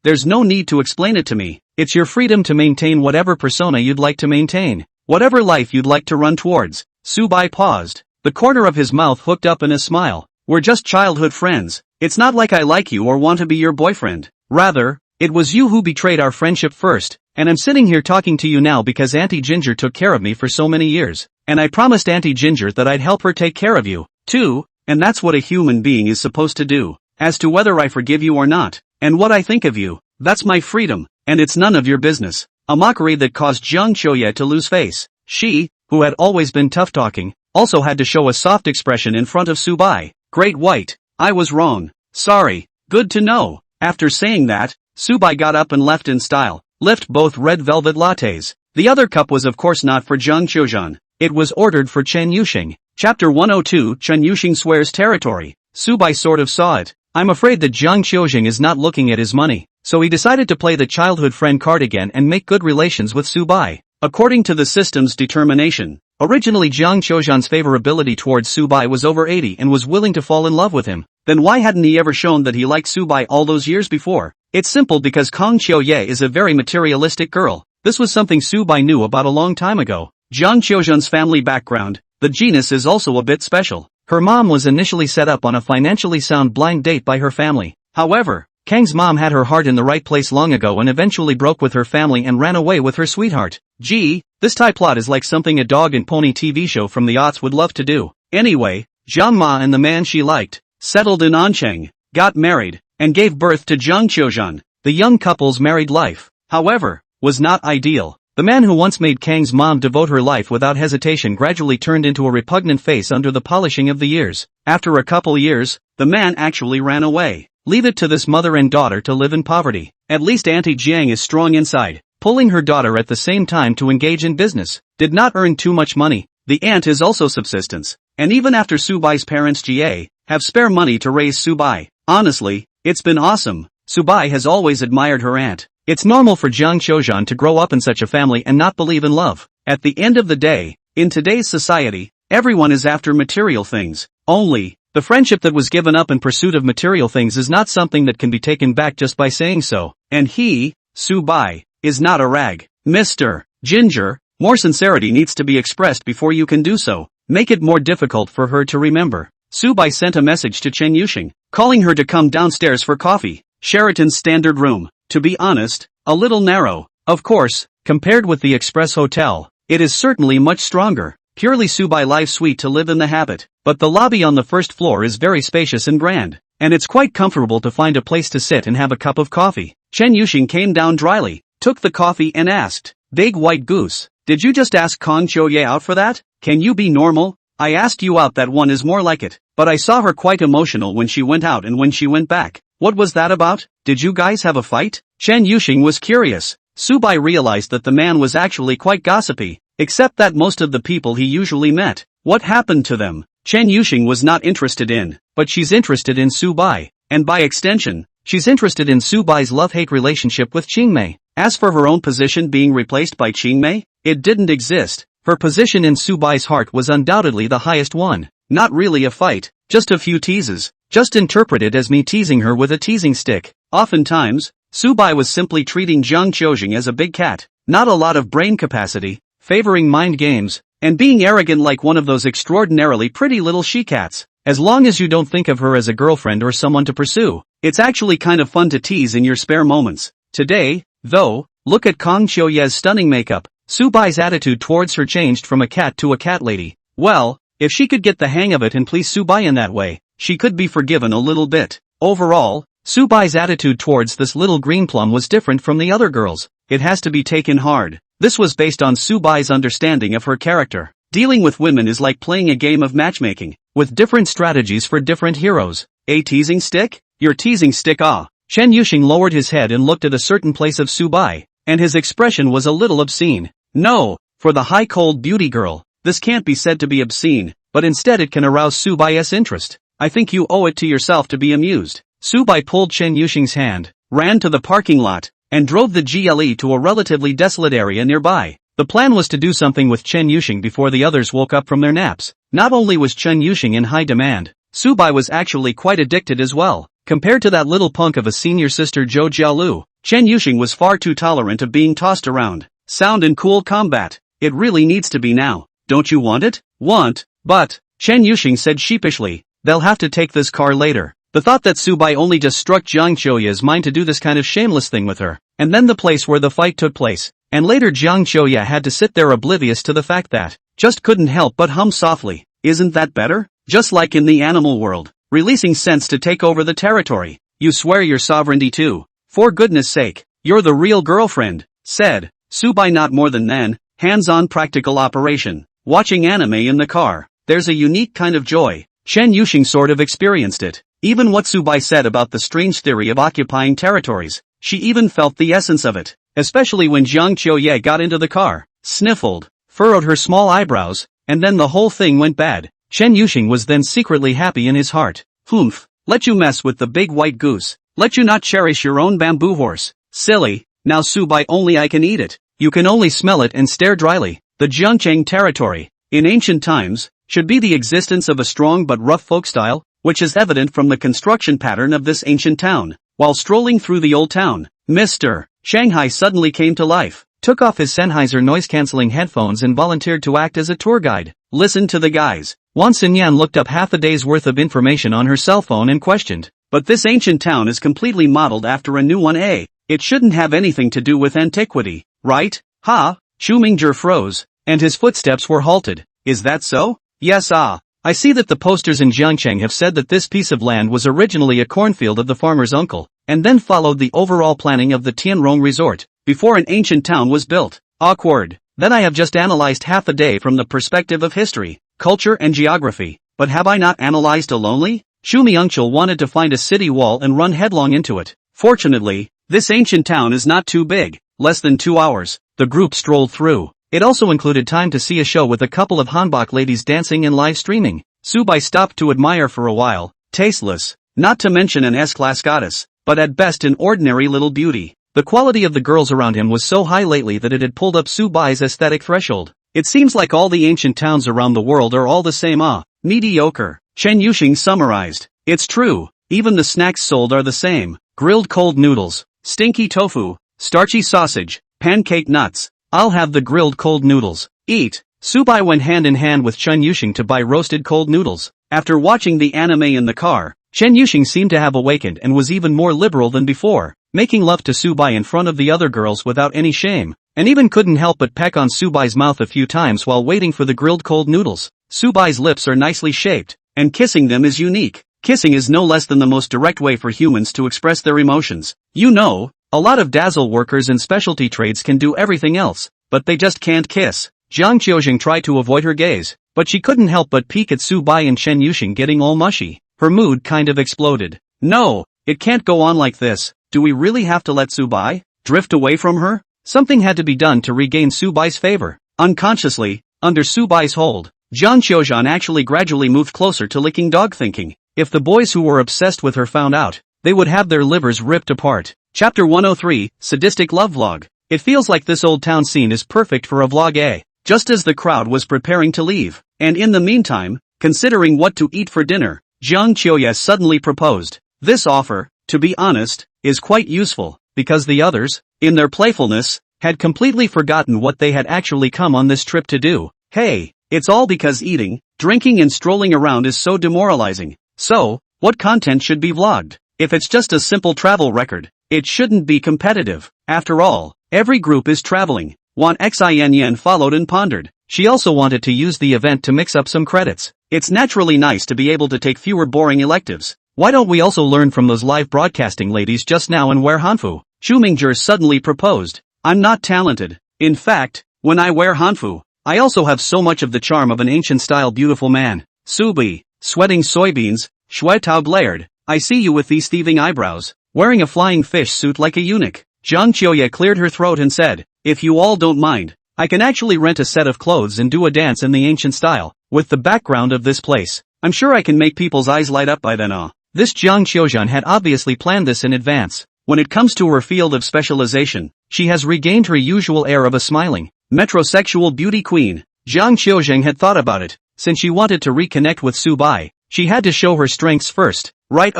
There's no need to explain it to me. It's your freedom to maintain whatever persona you'd like to maintain. Whatever life you'd like to run towards. Subai paused. The corner of his mouth hooked up in a smile. We're just childhood friends. It's not like I like you or want to be your boyfriend. Rather, it was you who betrayed our friendship first, and I'm sitting here talking to you now because Auntie Ginger took care of me for so many years, and I promised Auntie Ginger that I'd help her take care of you, too, and that's what a human being is supposed to do. As to whether I forgive you or not, and what I think of you, that's my freedom, and it's none of your business. A mockery that caused Jiang Qiuye to lose face. She, who had always been tough-talking, also had to show a soft expression in front of Subai. Great White, I was wrong. Sorry. Good to know. After saying that, Subai got up and left in style. Lift both red velvet lattes. The other cup was of course not for Jiang Qiuzhan. It was ordered for Chen Yuxing. Chapter 102 Chen Yuxing swears territory. Subai sort of saw it. I'm afraid that Jiang Qiuzheng is not looking at his money, so he decided to play the childhood friend card again and make good relations with Subai. According to the system's determination, originally Jiang Qiuzhan's favorability towards Subai was over 80 and was willing to fall in love with him. Then why hadn't he ever shown that he liked Subai all those years before? It's simple because Kang Qiuye is a very materialistic girl. This was something Subai knew about a long time ago. Jiang Qiuzhan's family background, the genus is also a bit special. Her mom was initially set up on a financially sound blind date by her family. However, Kang's mom had her heart in the right place long ago and eventually broke with her family and ran away with her sweetheart. Gee, this Thai plot is like something a dog and pony TV show from the aughts would love to do. Anyway, Jiang Ma and the man she liked settled in Ancheng, got married, and gave birth to Jiang Qiuzhan. The young couple's married life, however, was not ideal. The man who once made Kang's mom devote her life without hesitation gradually turned into a repugnant face under the polishing of the years. After a couple years, the man actually ran away. Leave it to this mother and daughter to live in poverty. At least Auntie Jiang is strong inside, pulling her daughter at the same time to engage in business. Did not earn too much money. The aunt is also subsistence. And even after Subai's parents Jie have spare money to raise Subai. Honestly, it's been awesome. Subai has always admired her aunt. It's normal for Jiang Qiuzhan to grow up in such a family and not believe in love. At the end of the day, in today's society, everyone is after material things. Only, the friendship that was given up in pursuit of material things is not something that can be taken back just by saying so. And he, Subai, is not a rag. Mr. Ginger, more sincerity needs to be expressed before you can do so. Make it more difficult for her to remember. Subai sent a message to Chen Yuxing, calling her to come downstairs for coffee. Sheraton's standard room. To be honest, a little narrow. Of course, compared with the Express Hotel, it is certainly much stronger. Purely Subai life suite to live in the habit. But the lobby on the first floor is very spacious and grand. And it's quite comfortable to find a place to sit and have a cup of coffee. Chen Yuxing came down dryly, took the coffee and asked, Big White Goose, did you just ask Kang Qiuye out for that? Can you be normal? I asked you out, that one is more like it. But I saw her quite emotional when she went out and when she went back. What was that about? Did you guys have a fight? Chen Yuxing was curious. Subai realized that the man was actually quite gossipy, except that most of the people he usually met, what happened to them, Chen Yuxing was not interested in, but she's interested in Subai, and by extension, she's interested in Subai's love-hate relationship with Qingmei. As for her own position being replaced by Qingmei, it didn't exist. Her position in Subai's heart was undoubtedly the highest one. Not really a fight, just a few teases. Just interpret it as me teasing her with a teasing stick. Oftentimes, Subai was simply treating Jiang Qiuzheng as a big cat, not a lot of brain capacity, favoring mind games, and being arrogant like one of those extraordinarily pretty little she-cats. As long as you don't think of her as a girlfriend or someone to pursue, it's actually kind of fun to tease in your spare moments. Today, though, look at Kang Qiuye's stunning makeup. Subai's attitude towards her changed from a cat to a cat lady. Well, if she could get the hang of it and please Subai in that way, she could be forgiven a little bit. Overall, Subai's attitude towards this little green plum was different from the other girls. It has to be taken hard. This was based on Subai's understanding of her character. Dealing with women is like playing a game of matchmaking, with different strategies for different heroes. A teasing stick? Your teasing stick, ah. Chen Yuxing lowered his head and looked at a certain place of Subai, and his expression was a little obscene. No, for the high cold beauty girl, this can't be said to be obscene, but instead it can arouse Subai's interest. I think you owe it to yourself to be amused. Subai pulled Chen Yuxing's hand, ran to the parking lot, and drove the GLE to a relatively desolate area nearby. The plan was to do something with Chen Yuxing before the others woke up from their naps. Not only was Chen Yuxing in high demand, Subai was actually quite addicted as well. Compared to that little punk of a senior sister Zhou Jiaolu, Chen Yuxing was far too tolerant of being tossed around. Sound and cool combat. It really needs to be now. Don't you want it? Want? But, Chen Yuxing said sheepishly, they'll have to take this car later. The thought that Subai only just struck Jiang Qiuya's mind to do this kind of shameless thing with her, and then the place where the fight took place, and later Jiang Qiuya had to sit there oblivious to the fact that, just couldn't help but hum softly. Isn't that better? Just like in the animal world, releasing sense to take over the territory. You swear your sovereignty too. For goodness sake, you're the real girlfriend, said Subai. Not more than then, hands-on practical operation. Watching anime in the car, there's a unique kind of joy. Chen Yuxing sort of experienced it. Even what Subai said about the strange theory of occupying territories, she even felt the essence of it. Especially when Jiang Qiuye got into the car, sniffled, furrowed her small eyebrows, and then the whole thing went bad. Chen Yuxing was then secretly happy in his heart. Humph, let you mess with the big white goose. Let you not cherish your own bamboo horse. Silly, now Subai only I can eat it. You can only smell it and stare dryly. The Jiangcheng territory, in ancient times, should be the existence of a strong but rough folk style, which is evident from the construction pattern of this ancient town. While strolling through the old town, Mr. Shanghai suddenly came to life, took off his Sennheiser noise-canceling headphones and volunteered to act as a tour guide. Listen to the guys. Wan Xinyan looked up half a day's worth of information on her cell phone and questioned. But this ancient town is completely modeled after a new one. It shouldn't have anything to do with antiquity, right? Ha? Chu Mingzhi froze, and his footsteps were halted. Is that so? Yes. I see that the posters in Jiangcheng have said that this piece of land was originally a cornfield of the farmer's uncle, and then followed the overall planning of the Tianrong resort, before an ancient town was built. Awkward. Then I have just analyzed half a day from the perspective of history, culture and geography, but have I not analyzed alonely? Xu Miangchul wanted to find a city wall and run headlong into it. Fortunately, this ancient town is not too big, less than 2 hours. The group strolled through. It also included time to see a show with a couple of Hanbok ladies dancing and live streaming. Subai stopped to admire for a while, tasteless, not to mention an S-class goddess, but at best an ordinary little beauty. The quality of the girls around him was so high lately that it had pulled up Subai's aesthetic threshold. It seems like all the ancient towns around the world are all the same. Mediocre. Chen Yuxing summarized. It's true, even the snacks sold are the same. Grilled cold noodles, stinky tofu, starchy sausage, pancake nuts. I'll have the grilled cold noodles. Eat. Subai went hand in hand with Chen Yuxing to buy roasted cold noodles. After watching the anime in the car, Chen Yuxing seemed to have awakened and was even more liberal than before, making love to Subai in front of the other girls without any shame, and even couldn't help but peck on Subai's mouth a few times while waiting for the grilled cold noodles. Subai's lips are nicely shaped, and kissing them is unique. Kissing is no less than the most direct way for humans to express their emotions. You know, a lot of dazzle workers in specialty trades can do everything else, but they just can't kiss. Jiang Qiuxing tried to avoid her gaze, but she couldn't help but peek at Subai and Chen Yuxing getting all mushy. Her mood kind of exploded. No, it can't go on like this. Do we really have to let Subai drift away from her? Something had to be done to regain Subai's favor. Unconsciously, under Subai's hold, Jiang Qiuzhan actually gradually moved closer to licking dog, thinking, if the boys who were obsessed with her found out, they would have their livers ripped apart. Chapter 103, Sadistic Love Vlog. It feels like this old town scene is perfect for a vlog. Just as the crowd was preparing to leave, and in the meantime, considering what to eat for dinner, Jiang Qiuye suddenly proposed. This offer, to be honest, is quite useful, because the others, in their playfulness, had completely forgotten what they had actually come on this trip to do. Hey, it's all because eating, drinking and strolling around is so demoralizing. So, what content should be vlogged? If it's just a simple travel record, it shouldn't be competitive. After all, every group is traveling. Wan Xin followed and pondered. She also wanted to use the event to mix up some credits. It's naturally nice to be able to take fewer boring electives. Why don't we also learn from those live broadcasting ladies just now and wear hanfu? Chu Mingzhi suddenly proposed. I'm not talented. In fact, when I wear hanfu, I also have so much of the charm of an ancient-style beautiful man. Subi, sweating soybeans, Shui Tao glared. I see you with these thieving eyebrows. wearing a flying fish suit like a eunuch. Zhang Qiuye cleared her throat and said, "If you all don't mind, I can actually rent a set of clothes and do a dance in the ancient style. With the background of this place, I'm sure I can make people's eyes light up by then." This Zhang Qiuzhan had obviously planned this in advance. When it comes to her field of specialization, she has regained her usual air of a smiling, metrosexual beauty queen. Zhang Qiuzhan had thought about it. Since she wanted to reconnect with Su Bai, she had to show her strengths first, right?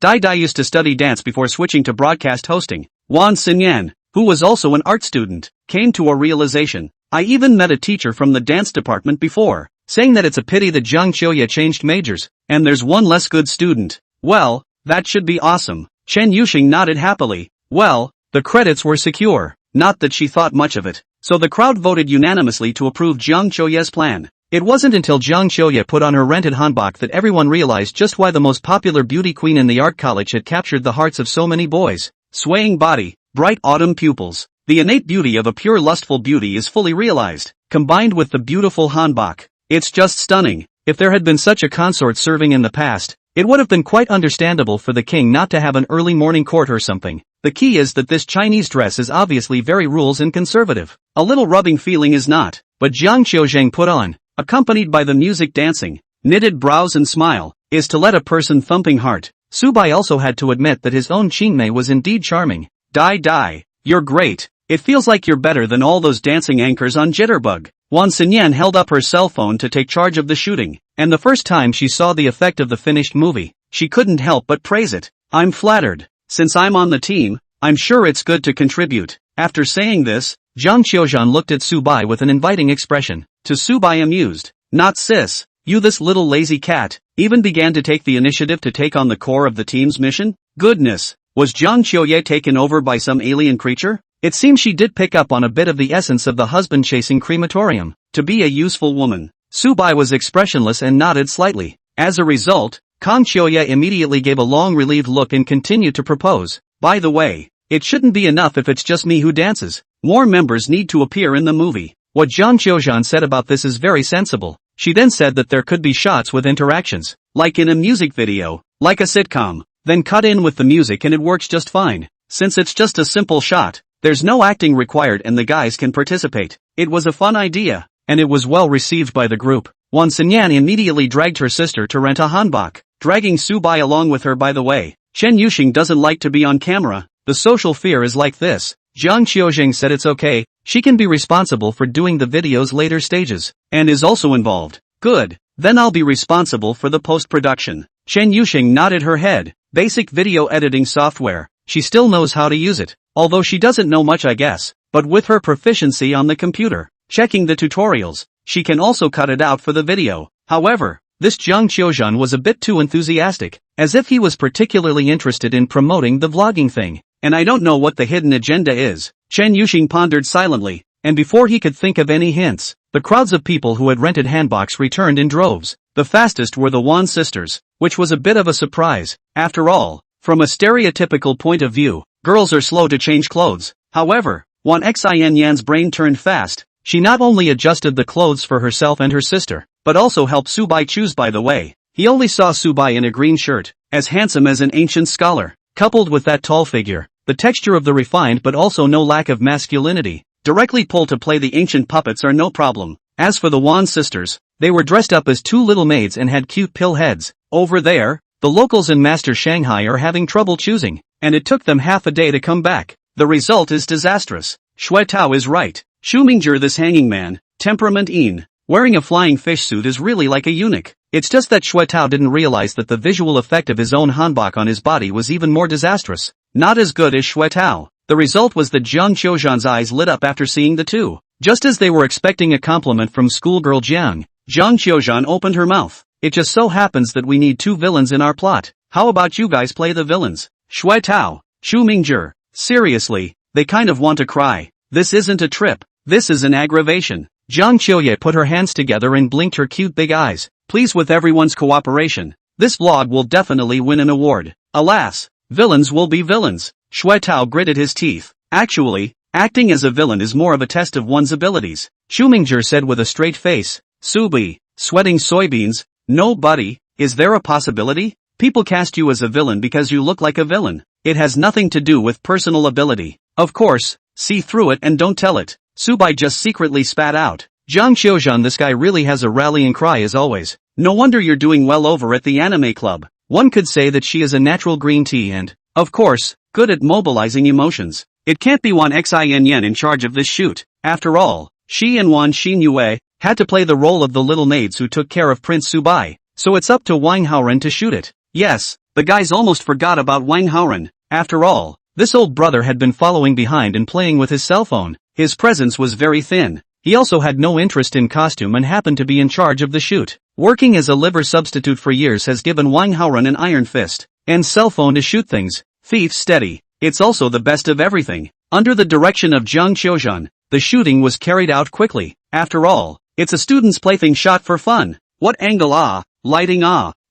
Dai used to study dance before switching to broadcast hosting. Wan Xinyan, who was also an art student, came to a realization. I even met a teacher from the dance department before, saying that it's a pity that Zhang Qiuye changed majors, and there's one less good student. Well, that should be awesome. Chen Yuxing nodded happily. Well, the credits were secure, not that she thought much of it, so the crowd voted unanimously to approve Zhang Qiuye's plan. It wasn't until Zhang Qiuye put on her rented hanbok that everyone realized just why the most popular beauty queen in the art college had captured the hearts of so many boys. Swaying body, bright autumn pupils, the innate beauty of a pure lustful beauty is fully realized, combined with the beautiful hanbok. It's just stunning. If there had been such a consort serving in the past, it would have been quite understandable for the king not to have an early morning court or something. The key is that this Chinese dress is obviously very rules and conservative. A little rubbing feeling is not, but Zhang Qiuzhan put on, accompanied by the music dancing, knitted brows and smile, is to let a person thumping heart. Su Bai also had to admit that his own Qingmei was indeed charming. Dai, you're great. It feels like you're better than all those dancing anchors on Jitterbug. Wan Xinyan held up her cell phone to take charge of the shooting, and the first time she saw the effect of the finished movie, she couldn't help but praise it. I'm flattered. Since I'm on the team, I'm sure it's good to contribute. After saying this, Zhang Qiuzhan looked at Su Bai with an inviting expression. To Su Bai, amused, "Not sis, you this little lazy cat," even began to take the initiative to take on the core of the team's mission. Goodness, was Zhang Qiuye taken over by some alien creature? It seems she did pick up on a bit of the essence of the husband-chasing crematorium. To be a useful woman, Su Bai was expressionless and nodded slightly. As a result, Kang Qiuye immediately gave a long relieved look and continued to propose. By the way, it shouldn't be enough if it's just me who dances. More members need to appear in the movie. What Zhang Qiuzhan said about this is very sensible. She then said that there could be shots with interactions, like in a music video, like a sitcom, then cut in with the music and it works just fine. Since it's just a simple shot, there's no acting required and the guys can participate. It was a fun idea, and it was well received by the group. Wan Xinyan immediately dragged her sister to rent a hanbok, dragging Su Bai along with her. By the way, Chen Yuxing doesn't like to be on camera. The social fear is like this. Zhang Qiuzhan said it's okay, she can be responsible for doing the video's later stages, and is also involved. Good, then I'll be responsible for the post-production. Chen Yuxing nodded her head. Basic video editing software, she still knows how to use it, although she doesn't know much I guess, but with her proficiency on the computer, checking the tutorials, she can also cut it out for the video. However, this Zhang Qiuzhan was a bit too enthusiastic, as if he was particularly interested in promoting the vlogging thing. And I don't know what the hidden agenda is. Chen Yuxing pondered silently, and before he could think of any hints, the crowds of people who had rented hanboks returned in droves. The fastest were the Wan sisters, which was a bit of a surprise. After all, from a stereotypical point of view, girls are slow to change clothes. However, Wan Xinyan's brain turned fast. She not only adjusted the clothes for herself and her sister, but also helped Su Bai choose. By the way, he only saw Su Bai in a green shirt, as handsome as an ancient scholar. Coupled with that tall figure, the texture of the refined but also no lack of masculinity, directly pulled to play the ancient puppets are no problem. As for the Wan sisters, they were dressed up as two little maids and had cute pill heads. Over there, the locals in Master Shanghai are having trouble choosing, and it took them half a day to come back. The result is disastrous. Shui Tao is right. Xu Mingzhi, this hanging man, temperament wearing a flying fish suit, is really like a eunuch. It's just that Shui Tao didn't realize that the visual effect of his own hanbok on his body was even more disastrous. Not as good as Shui Tao. The result was that Zhang Qiuzhan's eyes lit up after seeing the two. Just as they were expecting a compliment from schoolgirl Jiang, Zhang Qiuzhan opened her mouth. It just so happens that we need two villains in our plot. How about you guys play the villains? Shui Tao, Xu Mingzhi. Seriously, they kind of want to cry. This isn't a trip. This is an aggravation. Zhang Qiuye put her hands together and blinked her cute big eyes. Pleased with everyone's cooperation, this vlog will definitely win an award. Alas, villains will be villains. Shui Tao gritted his teeth. Actually, acting as a villain is more of a test of one's abilities, Xu Mingzhi said with a straight face. Subi, sweating soybeans. No buddy, is there a possibility? People cast you as a villain because you look like a villain. It has nothing to do with personal ability. Of course, see through it and don't tell it. Subai just secretly spat out. Zhang Xiuzhan, this guy really has a rallying cry as always. No wonder you're doing well over at the anime club. One could say that she is a natural green tea and, of course, good at mobilizing emotions. It can't be Wan Xin in charge of this shoot. After all, she and Wan Xinyue had to play the role of the little maids who took care of Prince Subai, so it's up to Wang Haoren to shoot it. Yes, the guys almost forgot about Wang Haoren. After all, this old brother had been following behind and playing with his cell phone. His presence was very thin. He also had no interest in costume and happened to be in charge of the shoot. Working as a liver substitute for years has given Wang Haoren an iron fist and cell phone to shoot things. Thief steady. It's also the best of everything. Under the direction of Zhang Xiuzhan, the shooting was carried out quickly. After all, it's a student's plaything shot for fun. What angle lighting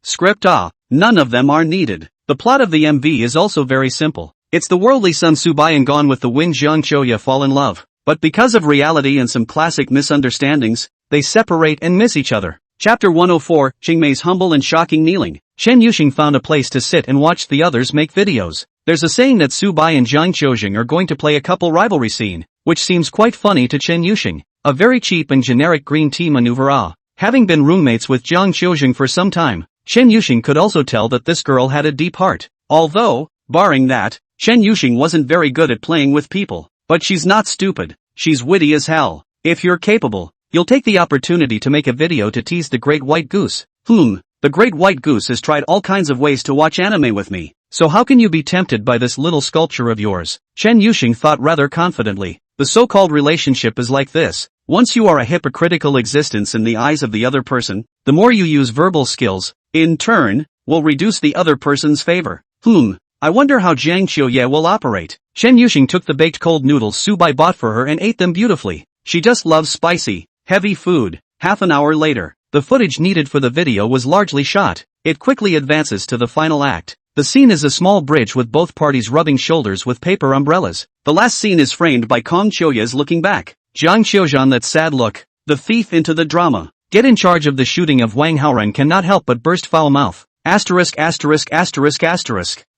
script none of them are needed. The plot of the MV is also very simple. It's the worldly son Subai and Gone with the Wind Zhang Qiuye fall in love. But because of reality and some classic misunderstandings, they separate and miss each other. Chapter 104, Qingmei's humble and shocking kneeling. Chen Yuxing found a place to sit and watch the others make videos. There's a saying that Subai and Zhang Qiuzheng are going to play a couple rivalry scene, which seems quite funny to Chen Yuxing. A very cheap and generic green tea maneuver. Having been roommates with Zhang Qiuzheng for some time, Chen Yuxing could also tell that this girl had a deep heart. Although, barring that, Chen Yuxing wasn't very good at playing with people. But she's not stupid. She's witty as hell. If you're capable, you'll take the opportunity to make a video to tease the Great White Goose. The Great White Goose has tried all kinds of ways to watch anime with me. So how can you be tempted by this little sculpture of yours? Chen Yuxing thought rather confidently. The so-called relationship is like this. Once you are a hypocritical existence in the eyes of the other person, the more you use verbal skills, in turn, will reduce the other person's favor. I wonder how Zhang Qiuye will operate. Chen Yuxing took the baked cold noodles Subai bought for her and ate them beautifully. She just loves spicy, heavy food. Half an hour later, the footage needed for the video was largely shot. It quickly advances to the final act. The scene is a small bridge with both parties rubbing shoulders with paper umbrellas. The last scene is framed by Kong Qiuye's looking back. Zhang Qiuzhan, that sad look. The thief into the drama. Get in charge of the shooting of Wang Haoren cannot help but burst foul mouth. Asterisk.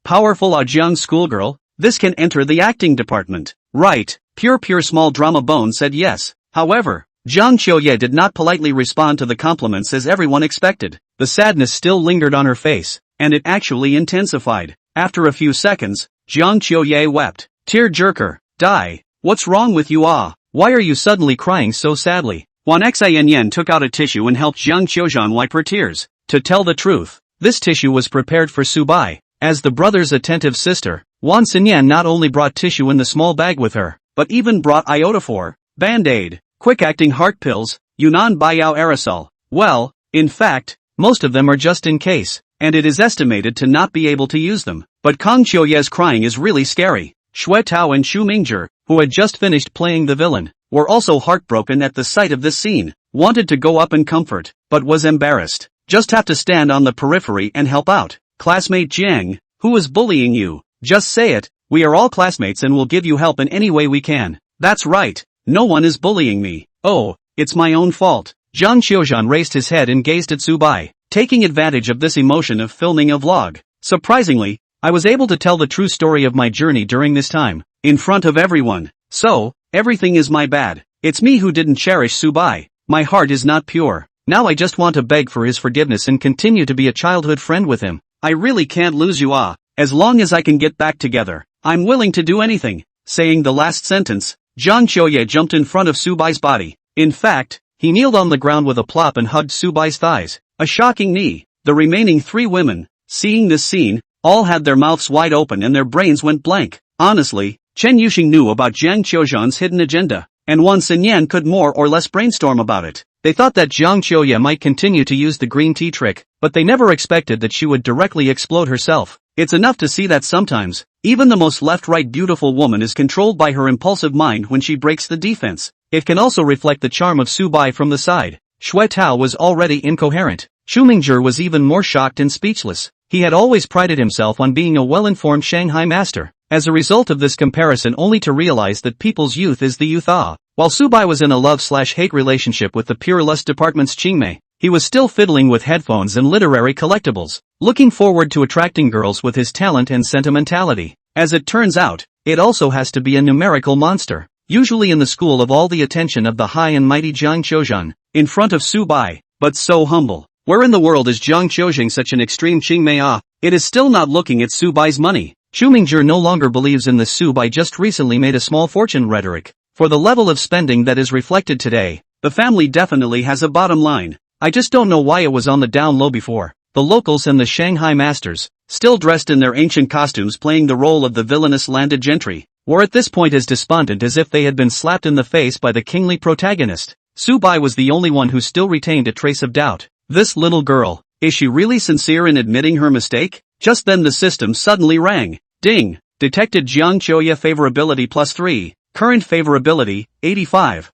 Powerful Zhang schoolgirl, this can enter the acting department. Right, pure small drama bone said yes. However, Zhang Qiuye did not politely respond to the compliments as everyone expected. The sadness still lingered on her face, and it actually intensified. After a few seconds, Zhang Qiuye wept. Tear-jerker, die. What's wrong with you? Why are you suddenly crying so sadly? Wan Xin took out a tissue and helped Zhang Qiuzhan wipe her tears. To tell the truth, this tissue was prepared for Subai. As the brother's attentive sister, Wan Xinyan not only brought tissue in the small bag with her, but even brought iodophor, Band-Aid, quick-acting heart pills, Yunnan Baiyao aerosol. Well, in fact, most of them are just in case, and it is estimated to not be able to use them. But Kong Qiuye's crying is really scary. Xue Tao and Xu Mingzhi, who had just finished playing the villain, were also heartbroken at the sight of this scene, wanted to go up and comfort, but was embarrassed. Just have to stand on the periphery and help out. Classmate Jiang, who is bullying you? Just say it. We are all classmates and will give you help in any way we can. That's right. No one is bullying me. Oh, it's my own fault. Zhang Qiuzhan raised his head and gazed at Subai, taking advantage of this emotion of filming a vlog. Surprisingly, I was able to tell the true story of my journey during this time, in front of everyone. So, everything is my bad. It's me who didn't cherish Subai. My heart is not pure. Now I just want to beg for his forgiveness and continue to be a childhood friend with him. I really can't lose you. As long as I can get back together, I'm willing to do anything. Saying the last sentence, Zhang Qiuye jumped in front of Subai's body. In fact, he kneeled on the ground with a plop and hugged Subai's thighs. A shocking knee. The remaining three women, seeing this scene, all had their mouths wide open and their brains went blank. Honestly, Chen Yuxing knew about Zhang Qiuzhan's hidden agenda, and Wan Xinyan could more or less brainstorm about it. They thought that Zhang Qiuye might continue to use the green tea trick, but they never expected that she would directly explode herself. It's enough to see that sometimes, even the most left-right beautiful woman is controlled by her impulsive mind when she breaks the defense. It can also reflect the charm of Subai from the side. Xue Tao was already incoherent. Xu Mingzhi was even more shocked and speechless. He had always prided himself on being a well-informed Shanghai master. As a result of this comparison, only to realize that people's youth is the youth. While Subai was in a love/hate relationship with the Pure Lust Department's Qingmei, he was still fiddling with headphones and literary collectibles, looking forward to attracting girls with his talent and sentimentality. As it turns out, it also has to be a numerical monster. Usually in the school of all the attention of the high and mighty Jiang Qiuzhan, in front of Su Bai, but so humble. Where in the world is Jiang Qiuzhan such an extreme Qingmei? It is still not looking at Su Bai's money. Chu Mingzhi no longer believes in the Su Bai just recently made a small fortune rhetoric. For the level of spending that is reflected today, the family definitely has a bottom line. I just don't know why it was on the down low before. The locals and the Shanghai masters, still dressed in their ancient costumes playing the role of the villainous landed gentry, were at this point as despondent as if they had been slapped in the face by the kingly protagonist. Su Bai was the only one who still retained a trace of doubt. This little girl, is she really sincere in admitting her mistake? Just then the system suddenly rang. Ding! Detected Jiang Qiuzhan favorability +3. Current favorability, 85.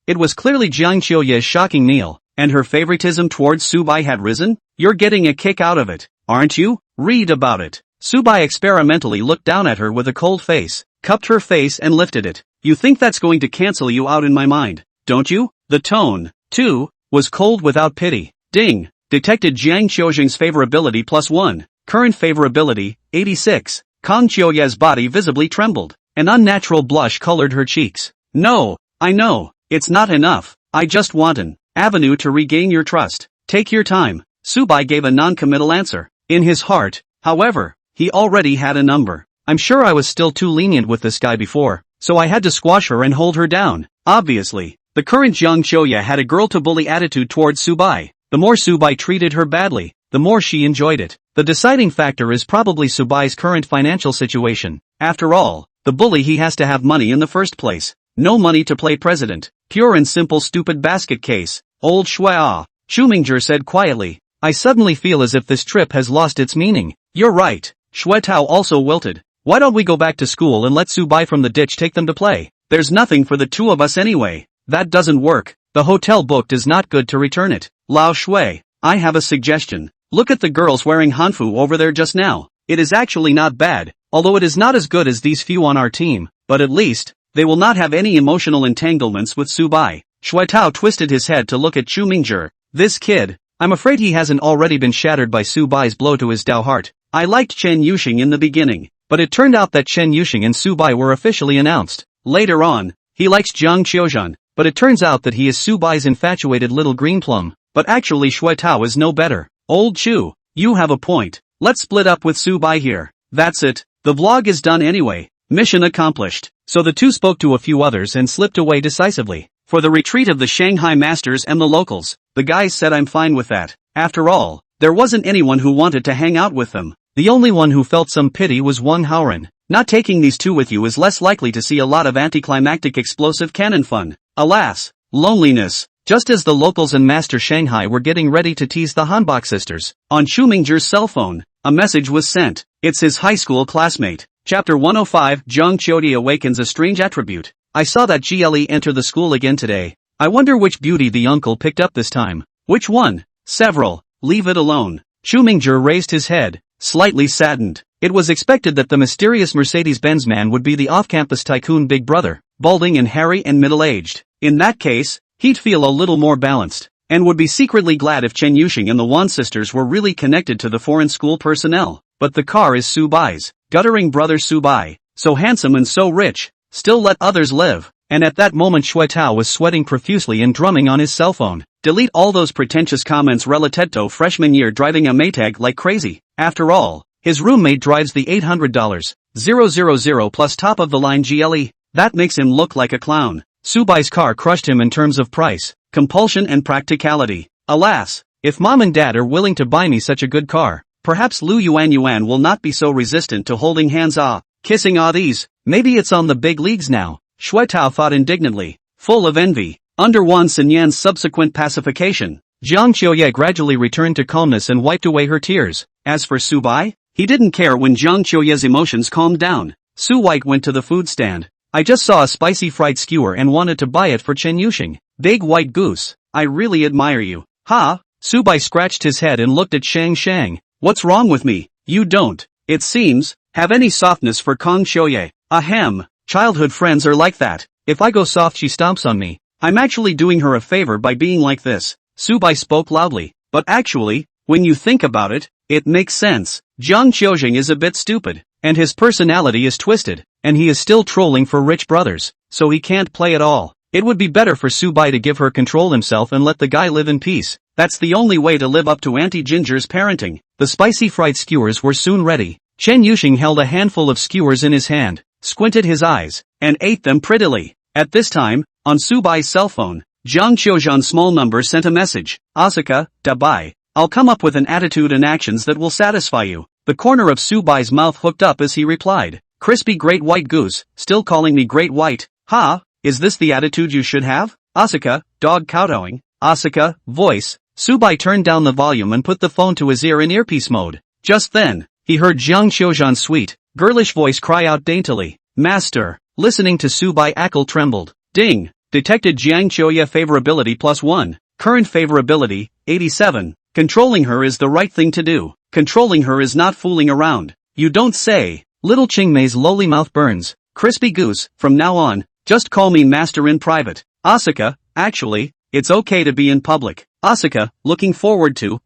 It was clearly Jiang Qiuzhan's shocking meal, and her favoritism towards Su Bai had risen? You're getting a kick out of it, aren't you? Read about it. Su Bai experimentally looked down at her with a cold face, cupped her face and lifted it. You think that's going to cancel you out in my mind, don't you? The tone, too, was cold without pity. Ding! Detected Jiang Qiuzhan's favorability +1. Current favorability, 86. Kang Qiuzhan's body visibly trembled. An unnatural blush colored her cheeks. No, I know, it's not enough. I just want an avenue to regain your trust. Take your time. Su Bai gave a non-committal answer. In his heart, however, he already had a number. I'm sure I was still too lenient with this guy before, so I had to squash her and hold her down. Obviously, the current Jiang Qiuzhan had a girl-to-bully attitude towards Su Bai. The more Su Bai treated her badly, the more she enjoyed it. The deciding factor is probably Su Bai's current financial situation. After all, the bully he has to have money in the first place. No money to play president. Pure and simple stupid basket case. Old Shui. Chu Mingzhi said quietly. I suddenly feel as if this trip has lost its meaning. You're right. Shui Tao also wilted. Why don't we go back to school and let Su Bai from the ditch take them to play? There's nothing for the two of us anyway. That doesn't work. The hotel booked is not good to return it. Lao Shui, I have a suggestion. Look at the girls wearing hanfu over there just now. It is actually not bad, although it is not as good as these few on our team, but at least, they will not have any emotional entanglements with Su Bai. Shui Tao twisted his head to look at Chu Mingzhi. This kid, I'm afraid he hasn't already been shattered by Su Bai's blow to his Dao heart. I liked Chen Yuxing in the beginning, but it turned out that Chen Yuxing and Su Bai were officially announced. Later on, he likes Jiang Qiuzhan, but it turns out that he is Su Bai's infatuated little green plum. But actually Shui Tao is no better. Old Chu, you have a point. Let's split up with Su Bai here. That's it. The vlog is done anyway. Mission accomplished. So the two spoke to a few others and slipped away decisively. For the retreat of the Shanghai masters and the locals, the guys said I'm fine with that. After all, there wasn't anyone who wanted to hang out with them. The only one who felt some pity was Wang Haoran. Not taking these two with you is less likely to see a lot of anticlimactic explosive cannon fun. Alas, loneliness. Just as the locals and Master Shanghai were getting ready to tease the Hanbok sisters, on Chu Mingzhi's cell phone, a message was sent. It's his high school classmate. Chapter 105 Jiang Qiuzhan awakens a strange attribute. I saw that GLE enter the school again today. I wonder which beauty the uncle picked up this time. Which one? Several. Leave it alone. Chu Mingzhi raised his head, slightly saddened. It was expected that the mysterious Mercedes-Benz man would be the off-campus tycoon big brother, balding and hairy and middle-aged. In that case, he'd feel a little more balanced, and would be secretly glad if Chen Yuxing and the Wan sisters were really connected to the foreign school personnel. But the car is Su Bai's. Guttering brother Su Bai, so handsome and so rich, still let others live. And at that moment Shui Tao was sweating profusely and drumming on his cell phone. Delete all those pretentious comments related to freshman year driving a Maytag like crazy. After all, his roommate drives the $800 000 plus top-of-the-line GLE. That makes him look like a clown. Su Bai's car crushed him in terms of price, compulsion and practicality. Alas, if mom and dad are willing to buy me such a good car, perhaps Lu Yuan will not be so resistant to holding hands kissing these. Maybe it's on the big leagues now. Shui Tao thought indignantly, full of envy. Under Wan Xinyan's subsequent pacification, Jiang Qiuzhan gradually returned to calmness and wiped away her tears. As for Su Bai, he didn't care when Jiang Qiuzhan's emotions calmed down. Su White went to the food stand. I just saw a spicy fried skewer and wanted to buy it for Chen Yuxing. Big white goose. I really admire you. Ha! Su Bai scratched his head and looked at Shang. What's wrong with me? You don't, it seems, have any softness for Kang Qiuzhan. Ahem. Childhood friends are like that. If I go soft she stomps on me. I'm actually doing her a favor by being like this. Su Bai spoke loudly. But actually, when you think about it, it makes sense. Jiang Qiuzhan is a bit stupid. and his personality is twisted, and he is still trolling for rich brothers, so he can't play at all. It would be better for Subai to give her control himself and let the guy live in peace. That's the only way to live up to Auntie Ginger's parenting. The spicy fried skewers were soon ready. Chen Yuxing held a handful of skewers in his hand, squinted his eyes, and ate them prettily. At this time, on Subai's cell phone, Jiang Qiuzhan's small number sent a message. Asuka, Dabai. I'll come up with an attitude and actions that will satisfy you. The corner of Subai's mouth hooked up as he replied. Crispy great white goose, still calling me great white, ha? Is this the attitude you should have? Asuka, dog kowtowing. Asuka, voice. Subai turned down the volume and put the phone to his ear in earpiece mode. Just then, he heard Jiang Qiuzhan's sweet, girlish voice cry out daintily. Master. Listening to Subai Ackle trembled. Ding. Detected Jiang Qiuya favorability +1. Current favorability, 87. Controlling her is the right thing to do. Controlling her is not fooling around. You don't say. Little Qingmei's lowly mouth burns. Crispy goose, from now on, just call me master in private. Asuka, actually, it's okay to be in public. Asuka, looking forward to,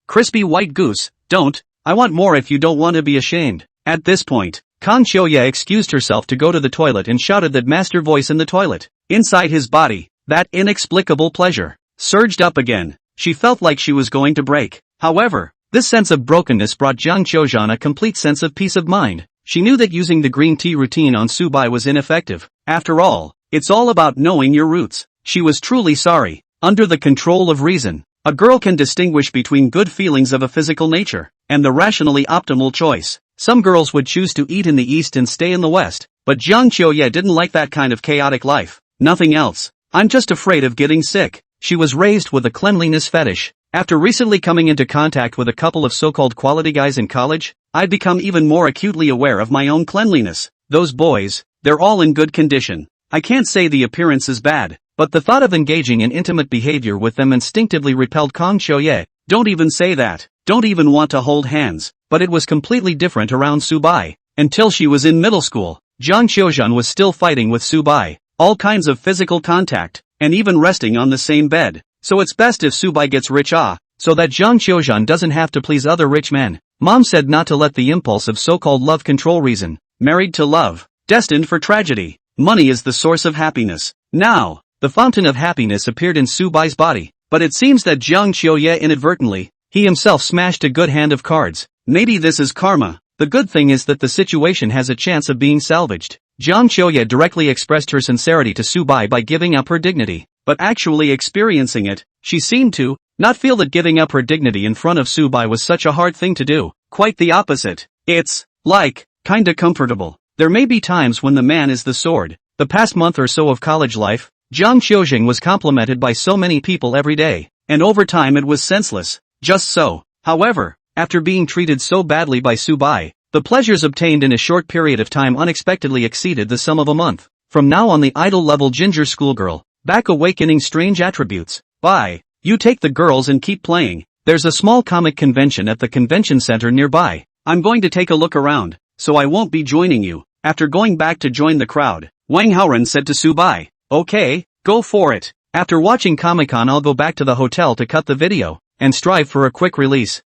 crispy white goose, don't, I want more if you don't want to be ashamed. At this point, Kang Qiuya excused herself to go to the toilet and shouted that master voice in the toilet. Inside his body, that inexplicable pleasure surged up again. She felt like she was going to break. However, this sense of brokenness brought Jiang Qiuzhan a complete sense of peace of mind. She knew that using the green tea routine on Subai was ineffective. After all, it's all about knowing your roots. She was truly sorry. Under the control of reason, a girl can distinguish between good feelings of a physical nature and the rationally optimal choice. Some girls would choose to eat in the East and stay in the West, but Jiang Qiuya didn't like that kind of chaotic life. Nothing else. I'm just afraid of getting sick. She was raised with a cleanliness fetish. After recently coming into contact with a couple of so-called quality guys in college, I'd become even more acutely aware of my own cleanliness. Those boys, they're all in good condition. I can't say the appearance is bad, but the thought of engaging in intimate behavior with them instinctively repelled Kang Qiuya. Don't even say that. Don't even want to hold hands. But it was completely different around Subai. Until she was in middle school, Jiang Qiuzhan was still fighting with Subai. All kinds of physical contact, and even resting on the same bed. So it's best if Subai gets rich so that Jiang Qiuzhan doesn't have to please other rich men. Mom said not to let the impulse of so-called love control reason. Married to love. Destined for tragedy. Money is the source of happiness. Now, the fountain of happiness appeared in Subai's body. But it seems that Jiang Qiuya inadvertently, he himself smashed a good hand of cards. Maybe this is karma. The good thing is that the situation has a chance of being salvaged. Jiang Qiuya directly expressed her sincerity to Subai by giving up her dignity. But actually experiencing it, she seemed to not feel that giving up her dignity in front of Subai was such a hard thing to do. Quite the opposite. It's like, kinda comfortable. There may be times when the man is the sword. The past month or so of college life, Jiang Qiuzhan was complimented by so many people every day, and over time it was senseless. Just so. However, after being treated so badly by Subai, the pleasures obtained in a short period of time unexpectedly exceeded the sum of a month. From now on the idol-level ginger schoolgirl, back awakening strange attributes. Bye. You take the girls and keep playing. There's a small comic convention at the convention center nearby. I'm going to take a look around, so I won't be joining you. After going back to join the crowd, Wang Haoren said to Subai, okay, go for it. After watching Comic-Con I'll go back to the hotel to cut the video, and strive for a quick release.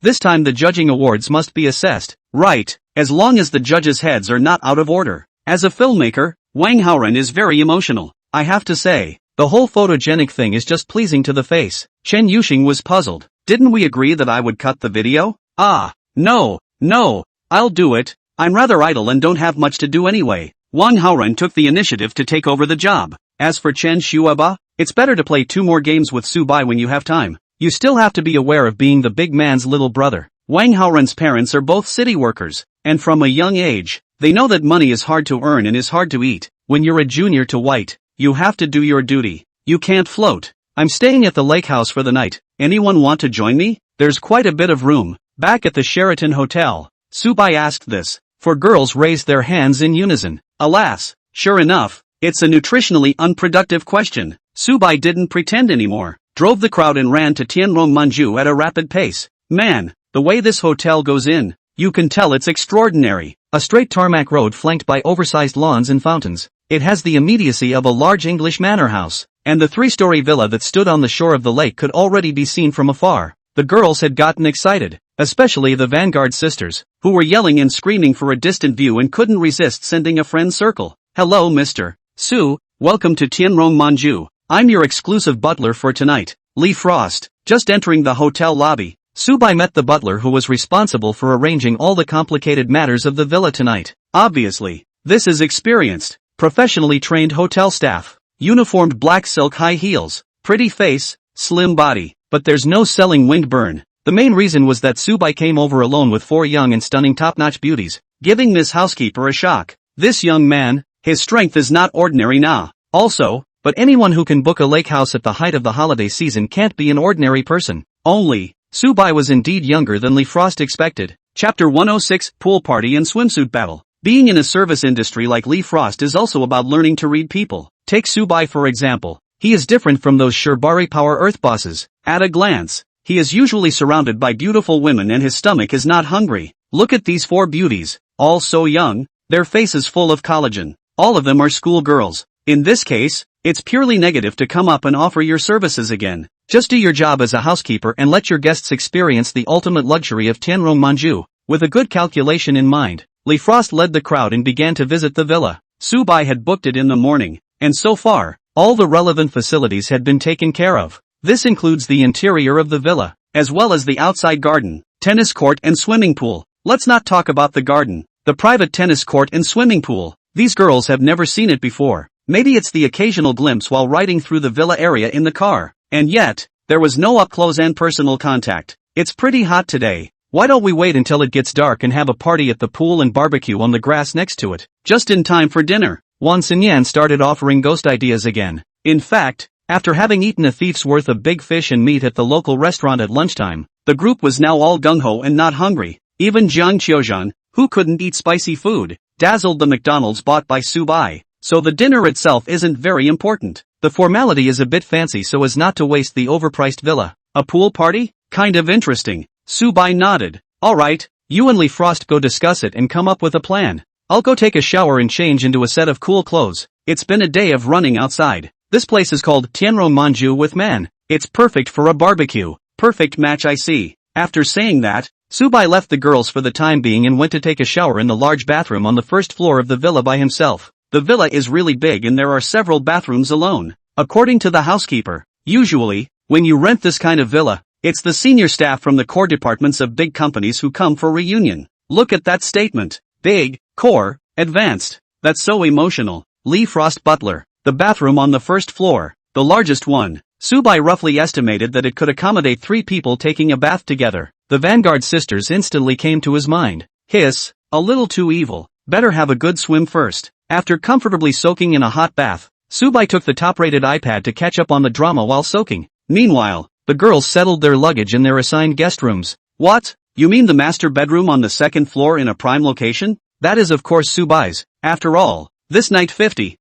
This time the judging awards must be assessed. Right, as long as the judges' heads are not out of order. As a filmmaker, Wang Haoren is very emotional. I have to say, the whole photogenic thing is just pleasing to the face. Chen Yuxing was puzzled. Didn't we agree that I would cut the video? No, I'll do it. I'm rather idle and don't have much to do anyway. Wang Haoren took the initiative to take over the job. As for Chen Shuaba, it's better to play 2 more games with Subai when you have time. You still have to be aware of being the big man's little brother. Wang Haoren's parents are both city workers, and from a young age, they know that money is hard to earn and is hard to eat. When you're a junior to white, you have to do your duty. You can't float. I'm staying at the lake house for the night. Anyone want to join me? There's quite a bit of room. Back at the Sheraton Hotel, Subai asked this. 4 girls raised their hands in unison. Alas, sure enough, it's a nutritionally unproductive question. Subai didn't pretend anymore. Drove the crowd and ran to Tianrong Manju at a rapid pace. Man, the way this hotel goes in, you can tell it's extraordinary. A straight tarmac road flanked by oversized lawns and fountains. It has the immediacy of a large English manor house, and the 3-story villa that stood on the shore of the lake could already be seen from afar. The girls had gotten excited. especially the Vanguard sisters, who were yelling and screaming for a distant view and couldn't resist sending a friend circle. Hello Mr. Su, welcome to Tianrong Manju. I'm your exclusive butler for tonight, Lee Frost. Just entering the hotel lobby, Subai met the butler who was responsible for arranging all the complicated matters of the villa tonight. Obviously, this is experienced, professionally trained hotel staff. Uniformed black silk high heels, pretty face, slim body, but there's no selling winged burn. The main reason was that Subai came over alone with 4 young and stunning top-notch beauties, giving Miss Housekeeper a shock. This young man, his strength is not ordinary nah. Also, but anyone who can book a lake house at the height of the holiday season can't be an ordinary person. Only, Subai was indeed younger than Lee Frost expected. Chapter 106, Pool Party and Swimsuit Battle. Being in a service industry like Lee Frost is also about learning to read people. Take Subai for example. He is different from those Shirbari Power Earth bosses. At a glance, he is usually surrounded by beautiful women and his stomach is not hungry. Look at these 4 beauties, all so young, their faces full of collagen. All of them are schoolgirls. In this case, it's purely negative to come up and offer your services again. Just do your job as a housekeeper and let your guests experience the ultimate luxury of Tianrong Manju. With a good calculation in mind, Lee Frost led the crowd and began to visit the villa. Subai had booked it in the morning, and so far, all the relevant facilities had been taken care of. This includes the interior of the villa, as well as the outside garden, tennis court and swimming pool. Let's not talk about the garden, the private tennis court and swimming pool. These girls have never seen it before. Maybe it's the occasional glimpse while riding through the villa area in the car. And yet, there was no up-close and personal contact. It's pretty hot today. Why don't we wait until it gets dark and have a party at the pool and barbecue on the grass next to it? Just in time for dinner. Wan Xinyan started offering ghost ideas again. In fact, after having eaten a thief's worth of big fish and meat at the local restaurant at lunchtime, the group was now all gung-ho and not hungry. Even Jiang Qiuzhan, who couldn't eat spicy food, dazzled the McDonald's bought by Subai. So the dinner itself isn't very important. The formality is a bit fancy so as not to waste the overpriced villa. A pool party? Kind of interesting. Subai nodded. Alright, you and Lee Frost go discuss it and come up with a plan. I'll go take a shower and change into a set of cool clothes. It's been a day of running outside. This place is called Tianrong Manju with Man. It's perfect for a barbecue. Perfect match I see. After saying that, Subai left the girls for the time being and went to take a shower in the large bathroom on the first floor of the villa by himself. The villa is really big and there are several bathrooms alone. According to the housekeeper, usually, when you rent this kind of villa, it's the senior staff from the core departments of big companies who come for reunion. Look at that statement. Big, core, advanced. That's so emotional. Lee Frost Butler. The bathroom on the first floor, the largest one. Subai roughly estimated that it could accommodate 3 people taking a bath together. The Vanguard sisters instantly came to his mind. Hiss, a little too evil. Better have a good swim first. After comfortably soaking in a hot bath, Subai took the top-rated iPad to catch up on the drama while soaking. Meanwhile, the girls settled their luggage in their assigned guest rooms. What? You mean the master bedroom on the 2nd floor in a prime location? That is of course Subai's. After all, this night 50,000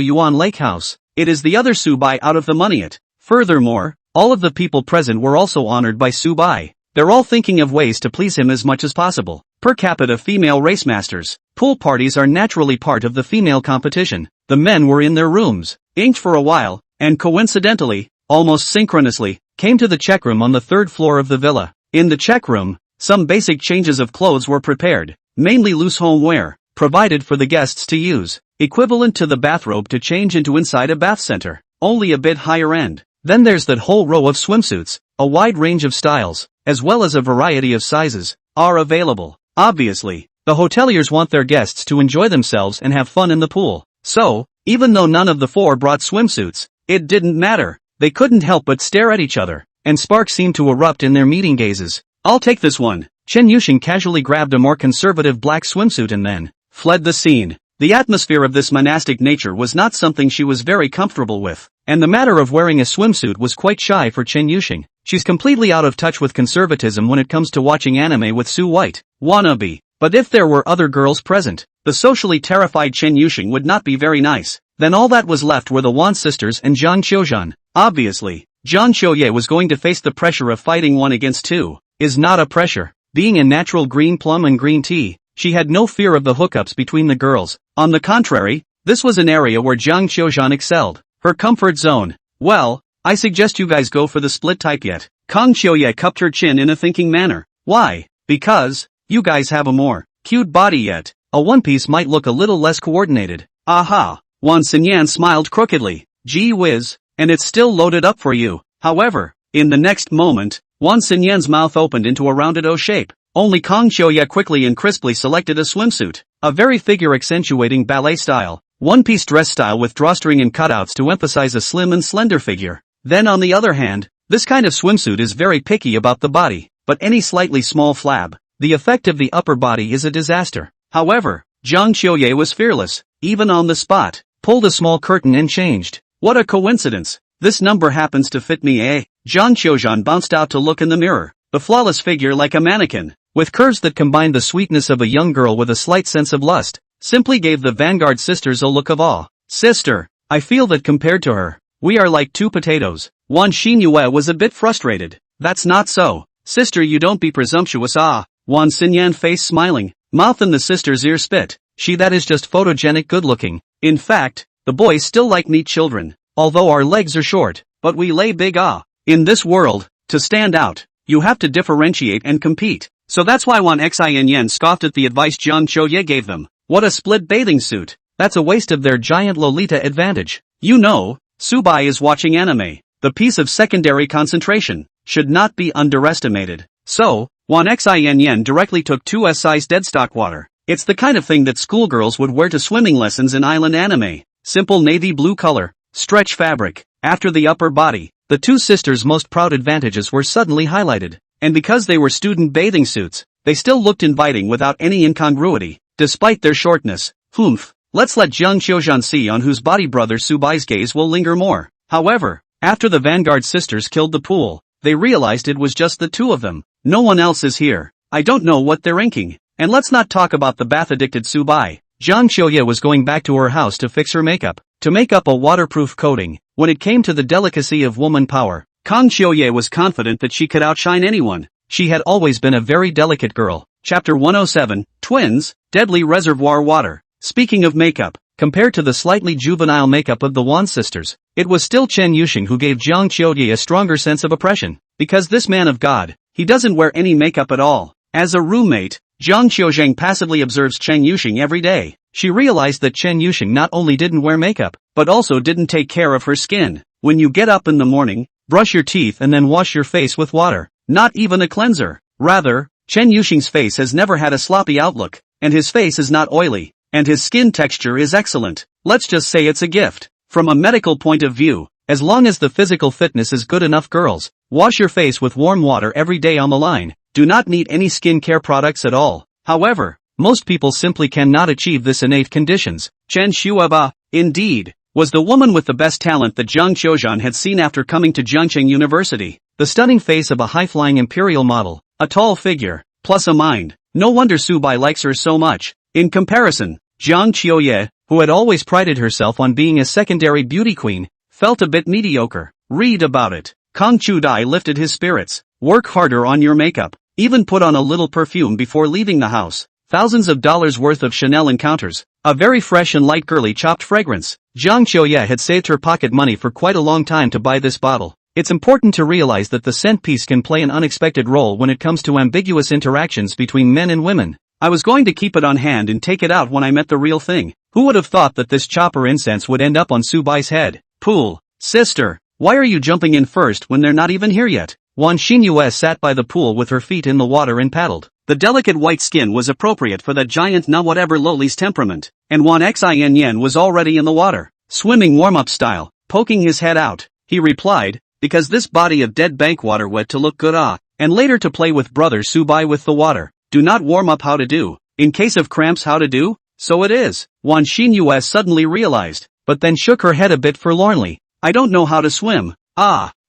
yuan lake house. It is the other Subai out of the money it. Furthermore, all of the people present were also honored by Subai. They're all thinking of ways to please him as much as possible. Per capita female race masters. Pool parties are naturally part of the female competition. The men were in their rooms, inked for a while, and coincidentally, almost synchronously, came to the check room on the 3rd floor of the villa. In the check room, some basic changes of clothes were prepared, mainly loose homeware, provided for the guests to use, equivalent to the bathrobe to change into inside a bath center, only a bit higher end. Then there's that whole row of swimsuits, a wide range of styles, as well as a variety of sizes, are available. Obviously, the hoteliers want their guests to enjoy themselves and have fun in the pool. So, even though none of the 4 brought swimsuits, it didn't matter. They couldn't help but stare at each other, and sparks seemed to erupt in their meeting gazes. I'll take this one. Chen Yuxing casually grabbed a more conservative black swimsuit and then fled the scene. The atmosphere of this monastic nature was not something she was very comfortable with, and the matter of wearing a swimsuit was quite shy for Chen Yuxing. She's completely out of touch with conservatism when it comes to watching anime with Sue White. Wannabe. But if there were other girls present, the socially terrified Chen Yuxing would not be very nice. Then all that was left were the Wan sisters and Jiang Qiuzhan. Obviously, Jiang Qiuye was going to face the pressure of fighting 1 against 2. Is not a pressure. Being a natural green plum and green tea, she had no fear of the hookups between the girls. On the contrary, this was an area where Jiang Qiuzhan excelled. Her comfort zone. Well, I suggest you guys go for the split type yet. Kang Xiaoye cupped her chin in a thinking manner. Why? Because you guys have a more cute body yet. A one piece might look a little less coordinated. Aha. Wan Xinyan smiled crookedly. Gee whiz, and it's still loaded up for you. However, in the next moment, Wan Xinyan's mouth opened into a rounded O shape. Only Kang Xiaoye quickly and crisply selected a swimsuit. A very figure-accentuating ballet style. One-piece dress style with drawstring and cutouts to emphasize a slim and slender figure. Then on the other hand, this kind of swimsuit is very picky about the body, but any slightly small flab, the effect of the upper body is a disaster. However, Zhang Xiaoye was fearless, even on the spot, pulled a small curtain and changed. What a coincidence. This number happens to fit me, eh? Zhang Xiaozhan bounced out to look in the mirror, the flawless figure like a mannequin, with curves that combined the sweetness of a young girl with a slight sense of lust, simply gave the Vanguard sisters a look of awe. Sister, I feel that compared to her, we are like two potatoes. Wan Xinyue was a bit frustrated. That's not so. Sister, you don't be presumptuous. Ah. Wan Xinyan face smiling, mouth in the sister's ear spit. She that is just photogenic good looking. In fact, the boys still like neat children, although our legs are short, but we lay big. Ah. In this world, to stand out, you have to differentiate and compete. So that's why Wan Xin scoffed at the advice Zhang Xiaoye gave them. What a split bathing suit. That's a waste of their giant Lolita advantage. You know, Subai is watching anime. The piece of secondary concentration should not be underestimated. So, Wan Xin directly took 2S size deadstock water. It's the kind of thing that schoolgirls would wear to swimming lessons in island anime. Simple navy blue color, stretch fabric. After the upper body, the two sisters' most proud advantages were suddenly highlighted. And because they were student bathing suits, they still looked inviting without any incongruity, despite their shortness. Humph. Let's let Zhang Xiaozhan see on whose body brother Subai's gaze will linger more. However, after the Vanguard sisters killed the pool, they realized it was just the two of them. No one else is here. I don't know what they're inking. And let's not talk about the bath-addicted Subai. Zhang Xiaoye was going back to her house to fix her makeup, to make up a waterproof coating. When it came to the delicacy of woman power, Kang Xiaoye was confident that she could outshine anyone. She had always been a very delicate girl. Chapter 107, Twins, Deadly Reservoir Water. Speaking of makeup, compared to the slightly juvenile makeup of the Wan sisters, it was still Chen Yuxing who gave Zhang Xiaoye a stronger sense of oppression. Because this man of God, he doesn't wear any makeup at all. As a roommate, Zhang Xiaozhang passively observes Chen Yuxing every day. She realized that Chen Yuxing not only didn't wear makeup, but also didn't take care of her skin. When you get up in the morning, brush your teeth and then wash your face with water. Not even a cleanser. Rather, Chen Yuxing's face has never had a sloppy outlook, and his face is not oily. And his skin texture is excellent. Let's just say it's a gift. From a medical point of view, as long as the physical fitness is good enough, girls, wash your face with warm water every day on the line. Do not need any skincare products at all. However, most people simply cannot achieve this innate conditions. Chen Xueba, indeed, was the woman with the best talent that Zhang Xiaozhan had seen after coming to Zhangcheng University. The stunning face of a high-flying imperial model, a tall figure, plus a mind. No wonder Subai likes her so much. In comparison, Zhang Xiaoye, who had always prided herself on being a secondary beauty queen, felt a bit mediocre. Read about it. Kang Chudai lifted his spirits. Work harder on your makeup. Even put on a little perfume before leaving the house. Thousands of dollars worth of Chanel encounters. A very fresh and light girly chopped fragrance. Zhang Xiaoye had saved her pocket money for quite a long time to buy this bottle. It's important to realize that the scent piece can play an unexpected role when it comes to ambiguous interactions between men and women. I was going to keep it on hand and take it out when I met the real thing. Who would have thought that this chopper incense would end up on Subai's head? Pool. Sister, why are you jumping in first when they're not even here yet? Wan Xinyue sat by the pool with her feet in the water and paddled. The delicate white skin was appropriate for that giant na-whatever Loli's temperament, and Wan Xin was already in the water, swimming warm-up style, poking his head out. He replied, because this body of dead bank water wet to look good and later to play with brother Subai with the water. Do not warm up how to do. In case of cramps how to do? So it is. Wan Xinyue suddenly realized, but then shook her head a bit forlornly. I don't know how to swim.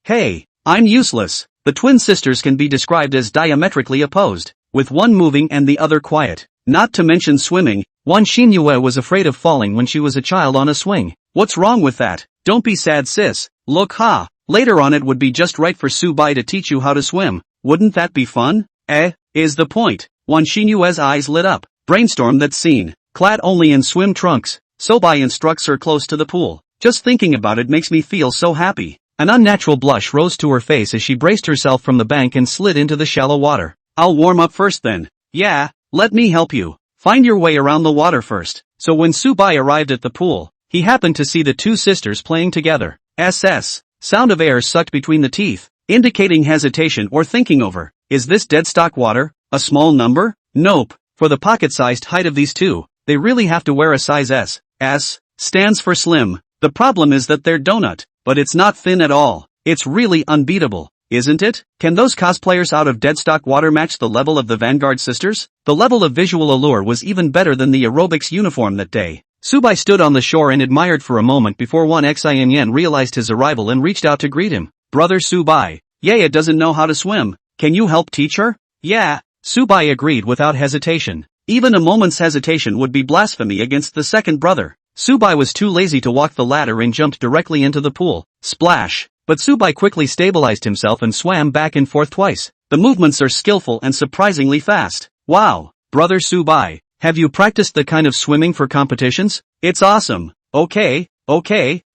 Hey, I'm useless. The twin sisters can be described as diametrically opposed, with one moving and the other quiet. Not to mention swimming, Wan Xinyue was afraid of falling when she was a child on a swing. What's wrong with that? Don't be sad, sis. Look, later on it would be just right for Subai to teach you how to swim. Wouldn't that be fun? Is the point. Wan Xinyue's eyes lit up. Brainstorm that scene. Clad only in swim trunks, Subai instructs her close to the pool. Just thinking about it makes me feel so happy. An unnatural blush rose to her face as she braced herself from the bank and slid into the shallow water. I'll warm up first then. Yeah, let me help you. Find your way around the water first. So when Subai arrived at the pool, he happened to see the two sisters playing together. Sound of air sucked between the teeth, indicating hesitation or thinking over. Is this deadstock water? A small number? Nope. For the pocket-sized height of these two, they really have to wear a size S. S stands for slim. The problem is that they're donut, but it's not thin at all. It's really unbeatable, isn't it? Can those cosplayers out of deadstock water match the level of the Vanguard sisters? The level of visual allure was even better than the aerobics uniform that day. Subai stood on the shore and admired for a moment before one Xin realized his arrival and reached out to greet him. Brother Subai. Yaya doesn't know how to swim. Can you help teach her? Yeah. Subai agreed without hesitation. Even a moment's hesitation would be blasphemy against the second brother. Subai was too lazy to walk the ladder and jumped directly into the pool. Splash! But Subai quickly stabilized himself and swam back and forth twice. The movements are skillful and surprisingly fast. Wow! Brother Subai, have you practiced the kind of swimming for competitions? It's awesome. Okay,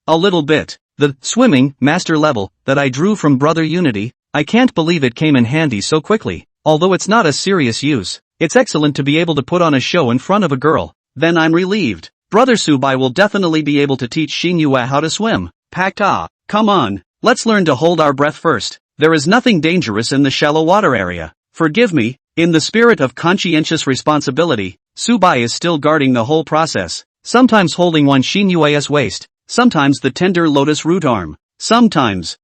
a little bit. The swimming master level that I drew from Brother Unity, I can't believe it came in handy so quickly. Although it's not a serious use, it's excellent to be able to put on a show in front of a girl. Then I'm relieved. Brother Subai will definitely be able to teach Xinyue how to swim. Pakta, come on, let's learn to hold our breath first. There is nothing dangerous in the shallow water area. Forgive me, in the spirit of conscientious responsibility, Subai is still guarding the whole process. Sometimes holding one Xinyue's waist, sometimes the tender lotus root arm, sometimes,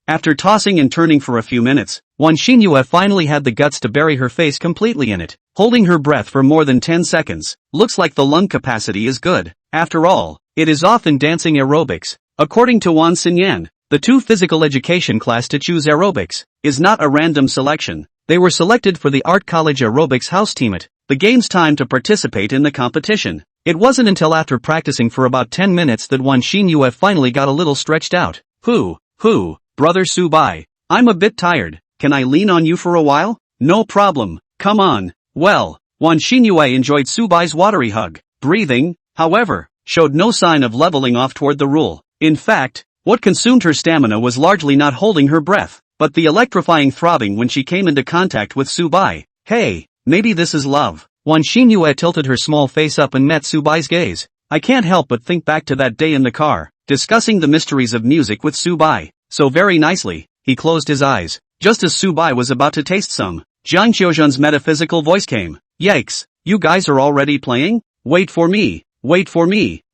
after tossing and turning for a few minutes, one Xinyue finally had the guts to bury her face completely in it, holding her breath for more than 10 seconds. Looks like the lung capacity is good. After all, it is often dancing aerobics. According to Wan Xinyan, the two physical education class to choose aerobics is not a random selection. They were selected for the Art College Aerobics House Teamet, the game's time to participate in the competition. It wasn't until after practicing for about 10 minutes that one Xinyue finally got a little stretched out. Brother Subai, I'm a bit tired. Can I lean on you for a while? No problem. Come on. Well, Wan Xinyue enjoyed Subai's watery hug. Breathing, however, showed no sign of leveling off toward the rule. In fact, what consumed her stamina was largely not holding her breath, but the electrifying throbbing when she came into contact with Subai. Hey, maybe this is love. Wan Xinyue tilted her small face up and met Subai's gaze. I can't help but think back to that day in the car, discussing the mysteries of music with Subai. So very nicely, he closed his eyes. Just as Subai was about to taste some, Jiang Qiuzhan's metaphysical voice came. Yikes, you guys are already playing? Wait for me,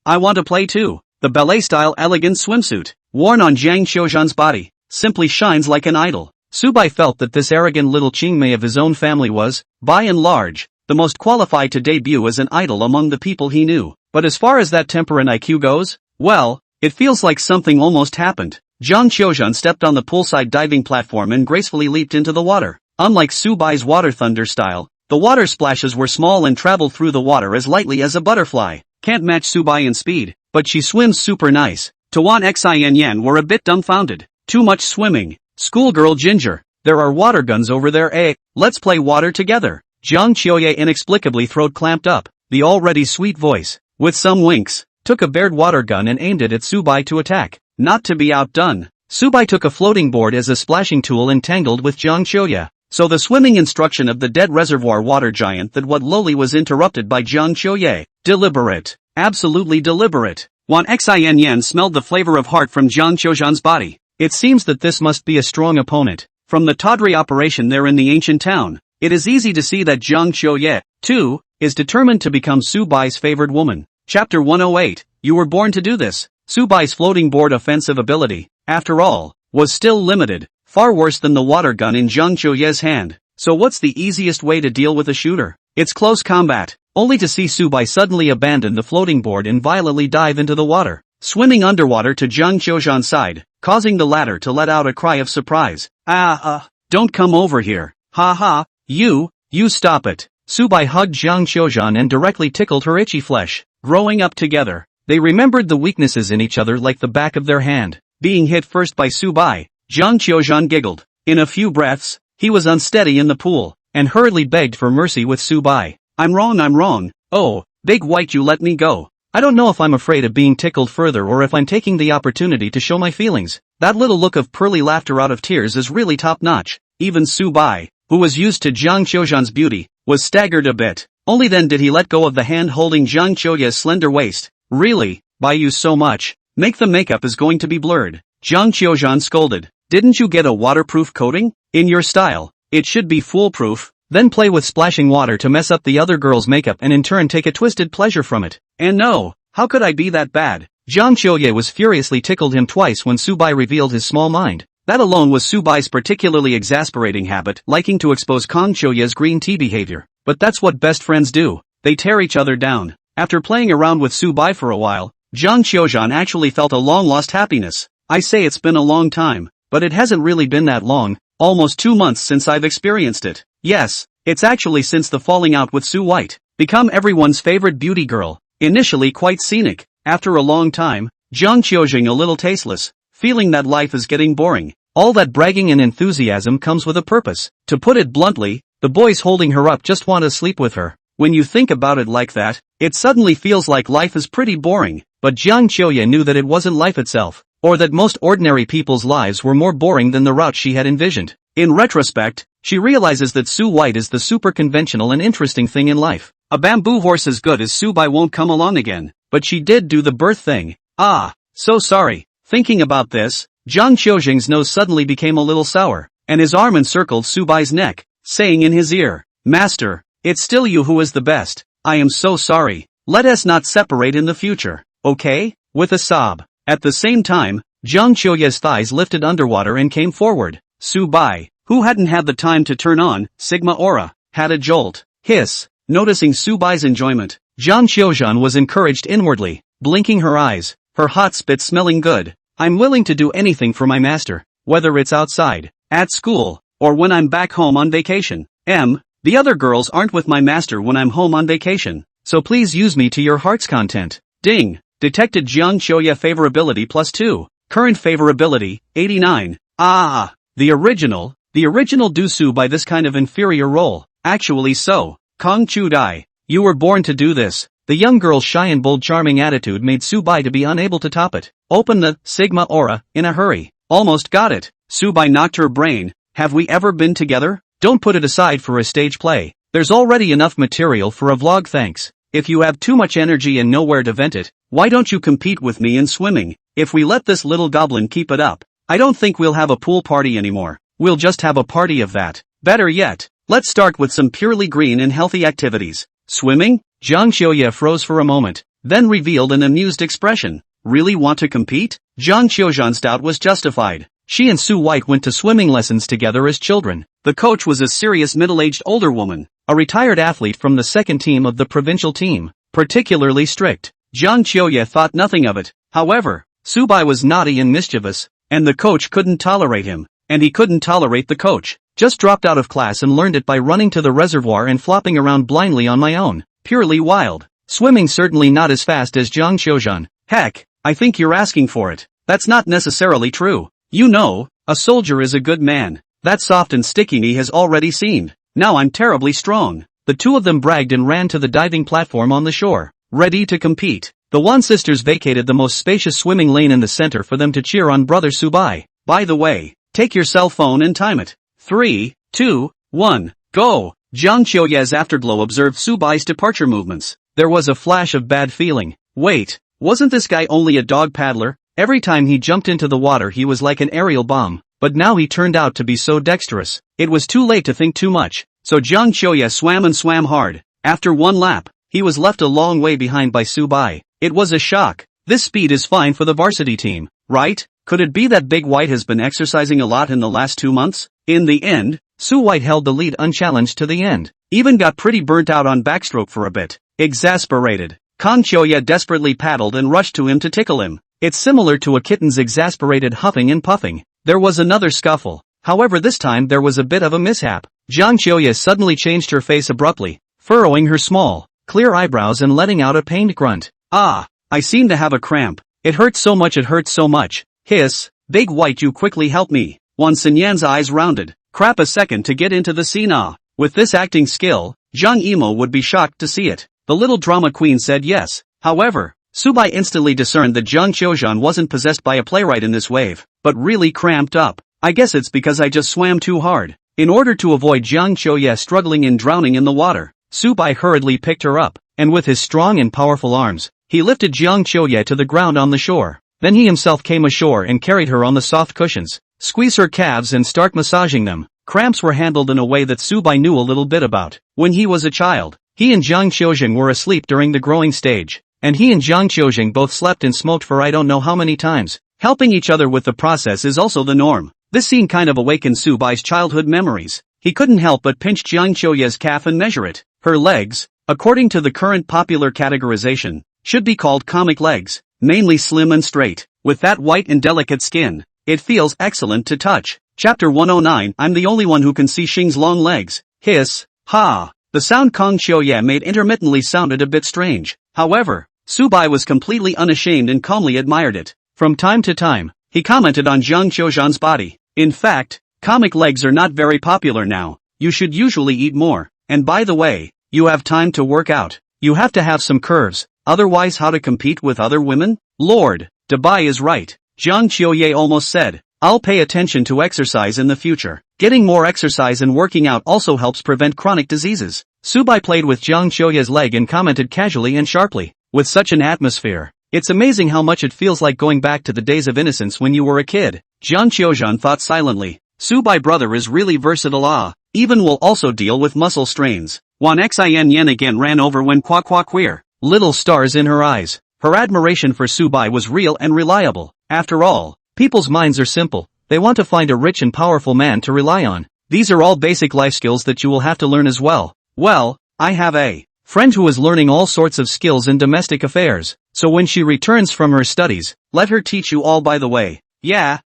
I want to play too. The ballet-style elegant swimsuit, worn on Jiang Qiuzhan's body, simply shines like an idol. Subai felt that this arrogant little Qingmei of his own family was, by and large, the most qualified to debut as an idol among the people he knew. But as far as that temper and IQ goes, well, it feels like something almost happened. Jiang Qiuzhan stepped on the poolside diving platform and gracefully leaped into the water. Unlike Subai's water thunder style, the water splashes were small and traveled through the water as lightly as a butterfly. Can't match Subai in speed, but she swims super nice. Tawan Xin were a bit dumbfounded. Too much swimming. Schoolgirl Ginger, there are water guns over there, eh? Let's play water together. Jiang Qiuye inexplicably throat clamped up, the already sweet voice, with some winks, took a bared water gun and aimed it at Subai to attack. Not to be outdone, Subai took a floating board as a splashing tool entangled with Jiang Qiuye. So the swimming instruction of the dead reservoir water giant that what lowly was interrupted by Jiang Qiuye. Deliberate. Absolutely deliberate. Wan Xin smelled the flavor of heart from Jiang Qiuzhan's body. It seems that this must be a strong opponent. From the tawdry operation there in the ancient town, it is easy to see that Jiang Qiuye, too, is determined to become Subai's favored woman. Chapter 108, You were born to do this. Subai's floating board offensive ability, after all, was still limited, far worse than the water gun in Jiang Qiuye's hand. So what's the easiest way to deal with a shooter? It's close combat, only to see Subai suddenly abandon the floating board and violently dive into the water, swimming underwater to Jiang Qiuzhan's side, causing the latter to let out a cry of surprise. Don't come over here. Ha, you stop it. Subai hugged Jiang Qiuzhan and directly tickled her itchy flesh. Growing up together, they remembered the weaknesses in each other like the back of their hand. Being hit first by Subai, Jiang Qiuzhan giggled. In a few breaths, he was unsteady in the pool, and hurriedly begged for mercy with Subai. I'm wrong. Oh, big white, you let me go. I don't know if I'm afraid of being tickled further or if I'm taking the opportunity to show my feelings. That little look of pearly laughter out of tears is really top-notch. Even Su-bai, who was used to Jiang Qiuzhan's beauty, was staggered a bit. Only then did he let go of the hand holding Jiang Qiuya's slender waist. Really? By you so much? Make the makeup is going to be blurred. Jiang Qiuzhan scolded. Didn't you get a waterproof coating? In your style, it should be foolproof. Then play with splashing water to mess up the other girl's makeup and in turn take a twisted pleasure from it. And no, how could I be that bad? Jiang Qiuya was furiously tickled him twice when Su-bai revealed his small mind. That alone was Su-bai's particularly exasperating habit, liking to expose Kang Qiuya's green tea behavior. But that's what best friends do. They tear each other down. After playing around with Su-bai for a while, Jiang Qiuzhan actually felt a long-lost happiness. I say it's been a long time, but it hasn't really been that long, almost 2 months since I've experienced it. Yes, it's actually since the falling out with Su White. Become everyone's favorite beauty girl. Initially quite scenic, after a long time, Jiang Qiuzhan a little tasteless, feeling that life is getting boring. All that bragging and enthusiasm comes with a purpose. To put it bluntly, the boys holding her up just want to sleep with her. When you think about it like that, it suddenly feels like life is pretty boring. But Jiang Qiuya knew that it wasn't life itself, or that most ordinary people's lives were more boring than the route she had envisioned. In retrospect, she realizes that Su White is the super conventional and interesting thing in life. A bamboo horse as good as Su-bai won't come along again, but she did do the birth thing. Ah, so sorry. Thinking about this, Jiang Qiuzhan's nose suddenly became a little sour, and his arm encircled Su-bai's neck, saying in his ear, Master, it's still you who is the best. I am so sorry. Let us not separate in the future, okay? With a sob. At the same time, Jiang Qiuya's thighs lifted underwater and came forward. Su-bai, who hadn't had the time to turn on Sigma Aura, had a jolt. Hiss. Noticing Su-bai's enjoyment, Jiang Qiuzhan was encouraged inwardly, blinking her eyes, her hot spit smelling good. I'm willing to do anything for my master, whether it's outside, at school, or when I'm back home on vacation. The other girls aren't with my master when I'm home on vacation, so please use me to your heart's content. Ding! Detected Jiang Qiuya favorability +2. Current favorability, 89. Ah! The original do Su-bai this kind of inferior role. Actually so. Kang Qiu-dai, you were born to do this. The young girl's shy and bold charming attitude made Su-bai to be unable to top it. Open the Sigma Aura, in a hurry. Almost got it. Su-bai knocked her brain. Have we ever been together? Don't put it aside for a stage play. There's already enough material for a vlog thanks. If you have too much energy and nowhere to vent it, why don't you compete with me in swimming? If we let this little goblin keep it up, I don't think we'll have a pool party anymore. We'll just have a party of that. Better yet, let's start with some purely green and healthy activities. Swimming? Jiang Qiuya froze for a moment, then revealed an amused expression. Really want to compete? Jiang Qiuzhan's doubt was justified. She and Su White went to swimming lessons together as children. The coach was a serious middle-aged older woman, a retired athlete from the second team of the provincial team, particularly strict. Jiang Qiuya thought nothing of it. However, Su-bai was naughty and mischievous, and the coach couldn't tolerate him, and he couldn't tolerate the coach. Just dropped out of class and learned it by running to the reservoir and flopping around blindly on my own. Purely wild. Swimming certainly not as fast as Jiang Qiuzhan. Heck, I think you're asking for it. That's not necessarily true. You know, a soldier is a good man. That soft and sticky knee has already seemed. Now I'm terribly strong. The two of them bragged and ran to the diving platform on the shore, ready to compete. The Wan sisters vacated the most spacious swimming lane in the center for them to cheer on brother Su-bai. By the way, take your cell phone and time it. 3, 2, 1, go! Jiang Qiuya's afterglow observed Su-bai's departure movements. There was a flash of bad feeling. Wait, wasn't this guy only a dog paddler? Every time he jumped into the water he was like an aerial bomb, but now he turned out to be so dexterous. It was too late to think too much, so Jiang Qiuya swam and swam hard. After one lap, he was left a long way behind by Su-bai. It was a shock. This speed is fine for the varsity team, right? Could it be that Big White has been exercising a lot in the last 2 months? In the end, Su White held the lead unchallenged to the end. Even got pretty burnt out on backstroke for a bit. Exasperated, Kang Qiuya desperately paddled and rushed to him to tickle him. It's similar to a kitten's exasperated huffing and puffing. There was another scuffle. However, this time there was a bit of a mishap. Jiang Qiuya suddenly changed her face abruptly, furrowing her small, clear eyebrows and letting out a pained grunt. Ah, I seem to have a cramp. It hurts so much, it hurts so much. Hiss, Big White, you quickly help me. Wan Xinyan's eyes rounded. Crap, a second to get into the scene. Ah. With this acting skill, Zhang Yimou would be shocked to see it. The little drama queen said yes. However, Subai instantly discerned that Zhang Qiuzhan wasn't possessed by a playwright in this wave, but really cramped up. I guess it's because I just swam too hard. In order to avoid Zhang Qiuye struggling and drowning in the water, Subai hurriedly picked her up, and with his strong and powerful arms, he lifted Zhang Qiuye to the ground on the shore. Then he himself came ashore and carried her on the soft cushions, squeezed her calves and start massaging them. Cramps were handled in a way that Subai knew a little bit about. When he was a child, he and Zhang Qiuzhan were asleep during the growing stage, and he and Zhang Qiuzhan both slept and smoked for I don't know how many times. Helping each other with the process is also the norm. This scene kind of awakened Subai's childhood memories. He couldn't help but pinch Zhang Qiuye's calf and measure it. Her legs, according to the current popular categorization, should be called comic legs, mainly slim and straight, with that white and delicate skin. It feels excellent to touch. Chapter 109. I'm the only one who can see Xing's long legs. Hiss. Ha. The sound Kong Qiuye made intermittently sounded a bit strange. However, Subai was completely unashamed and calmly admired it. From time to time, he commented on Zhang Qiuzhan's body. In fact, comic legs are not very popular now. You should usually eat more. And by the way, you have time to work out. You have to have some curves. Otherwise, how to compete with other women? Lord, Dubai is right. Zhang Qiuye almost said, I'll pay attention to exercise in the future. Getting more exercise and working out also helps prevent chronic diseases. Subai played with Zhang Qiuye's leg and commented casually and sharply. With such an atmosphere, it's amazing how much it feels like going back to the days of innocence when you were a kid. Zhang Qiuzhan thought silently. Subai brother is really versatile. Even will also deal with muscle strains. Wan Xin Yen again ran over when queer. Little stars in her eyes. Her admiration for Subai was real and reliable. After all, people's minds are simple. They want to find a rich and powerful man to rely on. These are all basic life skills that you will have to learn as well. Well, I have a friend who is learning all sorts of skills in domestic affairs. So when she returns from her studies, let her teach you all by the way. Yeah,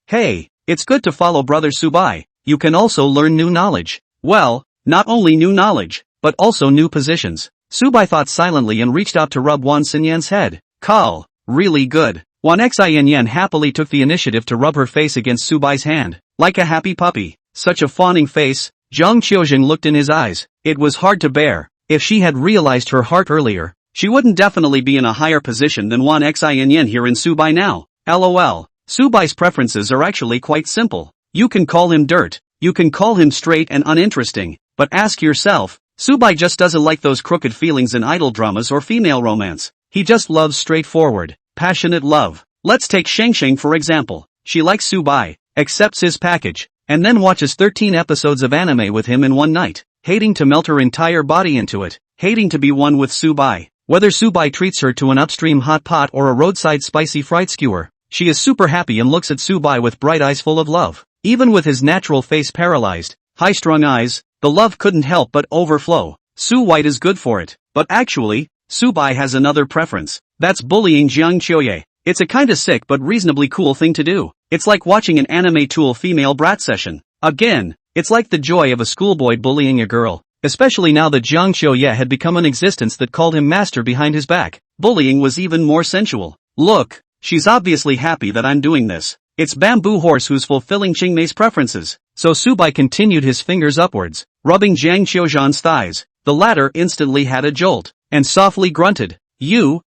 hey, it's good to follow brother Subai. You can also learn new knowledge. Well, not only new knowledge, but also new positions. Subai thought silently and reached out to rub Wan Xinyan's head. Call, really good. Wan Xin happily took the initiative to rub her face against Subai's hand, like a happy puppy. Such a fawning face. Zhang Qiuzhan looked in his eyes. It was hard to bear. If she had realized her heart earlier, she wouldn't definitely be in a higher position than Wan Xin here in Subai now. LOL. Subai's preferences are actually quite simple. You can call him dirt. You can call him straight and uninteresting. But ask yourself, Subai just doesn't like those crooked feelings in idol dramas or female romance. He just loves straightforward, passionate love. Let's take Sheng for example. She likes Subai, accepts his package, and then watches 13 episodes of anime with him in one night, hating to melt her entire body into it, hating to be one with Subai. Whether Subai treats her to an upstream hot pot or a roadside spicy fried skewer, she is super happy and looks at Subai with bright eyes full of love. Even with his natural face paralyzed, high-strung eyes, the love couldn't help but overflow. Su White is good for it. But actually, Subai has another preference. That's bullying Zhang Qiuye. It's a kinda sick but reasonably cool thing to do. It's like watching an anime tool female brat session. Again, it's like the joy of a schoolboy bullying a girl. Especially now that Zhang Qiuye had become an existence that called him master behind his back. Bullying was even more sensual. Look, she's obviously happy that I'm doing this. It's Bamboo Horse who's fulfilling Qingmei's preferences. So Subai continued his fingers upwards, rubbing Zhang Qiuzhan's thighs. The latter instantly had a jolt, and softly grunted.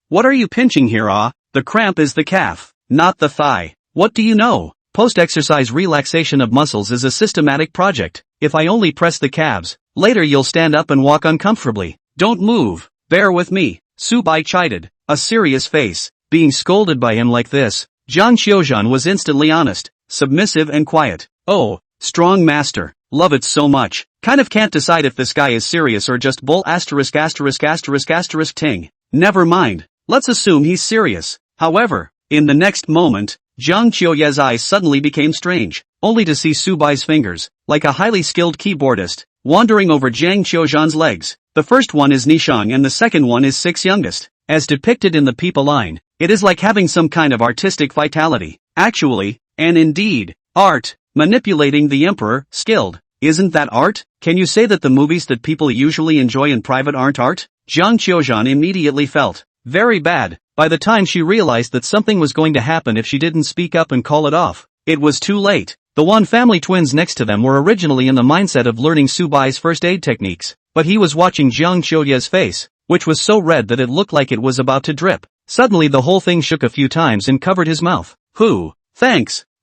What are you pinching here? The cramp is the calf, not the thigh. What do you know? Post-exercise relaxation of muscles is a systematic project. If I only press the calves, later you'll stand up and walk uncomfortably. Don't move. Bear with me. Subai chided, a serious face. Being scolded by him like this, Zhang Qiuzhan was instantly honest, submissive and quiet. Oh, strong master, love it so much. Kind of can't decide if this guy is serious or just bull ******* ting. Never mind, let's assume he's serious. However, in the next moment, Zhang Qiuye's eyes suddenly became strange, only to see Subai's fingers, like a highly skilled keyboardist, wandering over Zhang Qiuzhan's legs. The first one is Nishang and the second one is Sixth Youngest. As depicted in the people line, it is like having some kind of artistic vitality. Actually, and indeed, art. Manipulating the emperor, skilled. Isn't that art? Can you say that the movies that people usually enjoy in private aren't art? Zhang Qiuzhan immediately felt very bad. By the time she realized that something was going to happen if she didn't speak up and call it off, it was too late. The Wan family twins next to them were originally in the mindset of learning Subai's first aid techniques, but he was watching Zhang Qiuye's face, which was so red that it looked like it was about to drip. Suddenly the whole thing shook a few times and covered his mouth.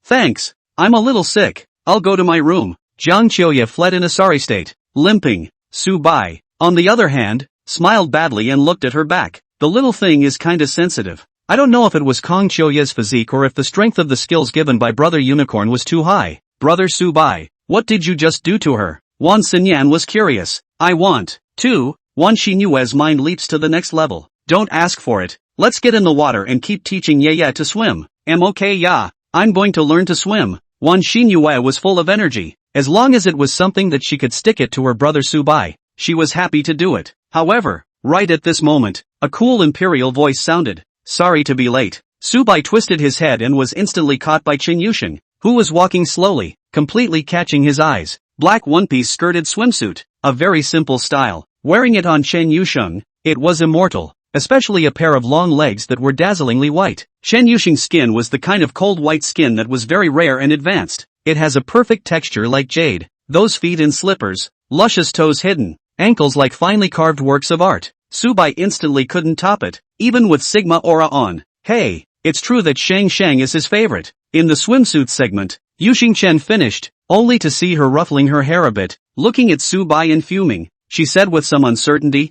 Thanks. I'm a little sick. I'll go to my room. Jiang Qiuye fled in a sorry state, limping. Su Bai, on the other hand, smiled badly and looked at her back. The little thing is kinda sensitive. I don't know if it was Kong Qiuye's physique or if the strength of the skills given by Brother Unicorn was too high. Brother Su Bai, what did you just do to her? Wan Xinyan was curious. I want to. Wan Xinyue's mind leaps to the next level. Don't ask for it. Let's get in the water and keep teaching Ye to swim. Okay, yeah. I'm going to learn to swim. Wan Xinyue was full of energy. As long as it was something that she could stick it to her brother Su Bai, she was happy to do it. However, right at this moment, a cool imperial voice sounded. Sorry to be late. Su Bai twisted his head and was instantly caught by Chen Yusheng, who was walking slowly, completely catching his eyes. Black one-piece skirted swimsuit, a very simple style. Wearing it on Chen Yusheng, it was immortal, especially a pair of long legs that were dazzlingly white. Chen Yusheng's skin was the kind of cold white skin that was very rare and advanced. It has a perfect texture like jade, those feet in slippers, luscious toes hidden, ankles like finely carved works of art. Su Bai instantly couldn't top it, even with Sigma aura on. Hey, it's true that Shang is his favorite. In the swimsuit segment, Yusheng Chen finished, only to see her ruffling her hair a bit, looking at Su Bai and fuming. She said with some uncertainty,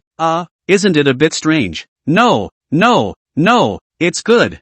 isn't it a bit strange? No, it's good,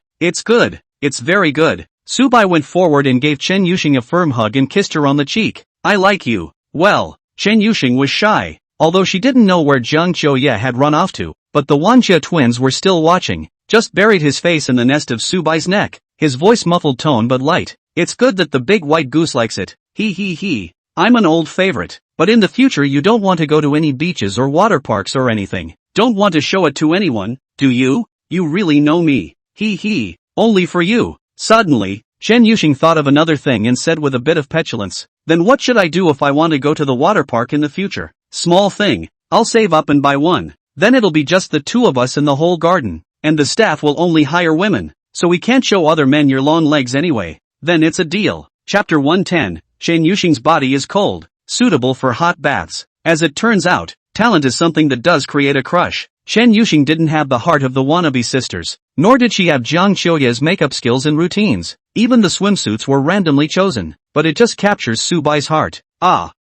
it's very good. Su Bai went forward and gave Chen Yusheng a firm hug and kissed her on the cheek. I like you. Well, Chen Yusheng was shy, although she didn't know where Jiang Qiuye had run off to, but the Wanjie twins were still watching. Just buried his face in the nest of Su Bai's neck, his voice muffled tone but light. It's good that the big white goose likes it. He. I'm an old favorite, but in the future you don't want to go to any beaches or water parks or anything. Don't want to show it to anyone, do you? You really know me. He. Only for you. Suddenly, Chen Yusheng thought of another thing and said with a bit of petulance, then what should I do if I want to go to the water park in the future? Small thing. I'll save up and buy one. Then it'll be just the two of us in the whole garden, and the staff will only hire women, so we can't show other men your long legs anyway. Then it's a deal. Chapter 110, Chen Yusheng's body is cold, suitable for hot baths. As it turns out, talent is something that does create a crush. Chen Yusheng didn't have the heart of the wannabe sisters, nor did she have Jiang Qiuye's makeup skills and routines. Even the swimsuits were randomly chosen, but it just captures Su Bai's heart.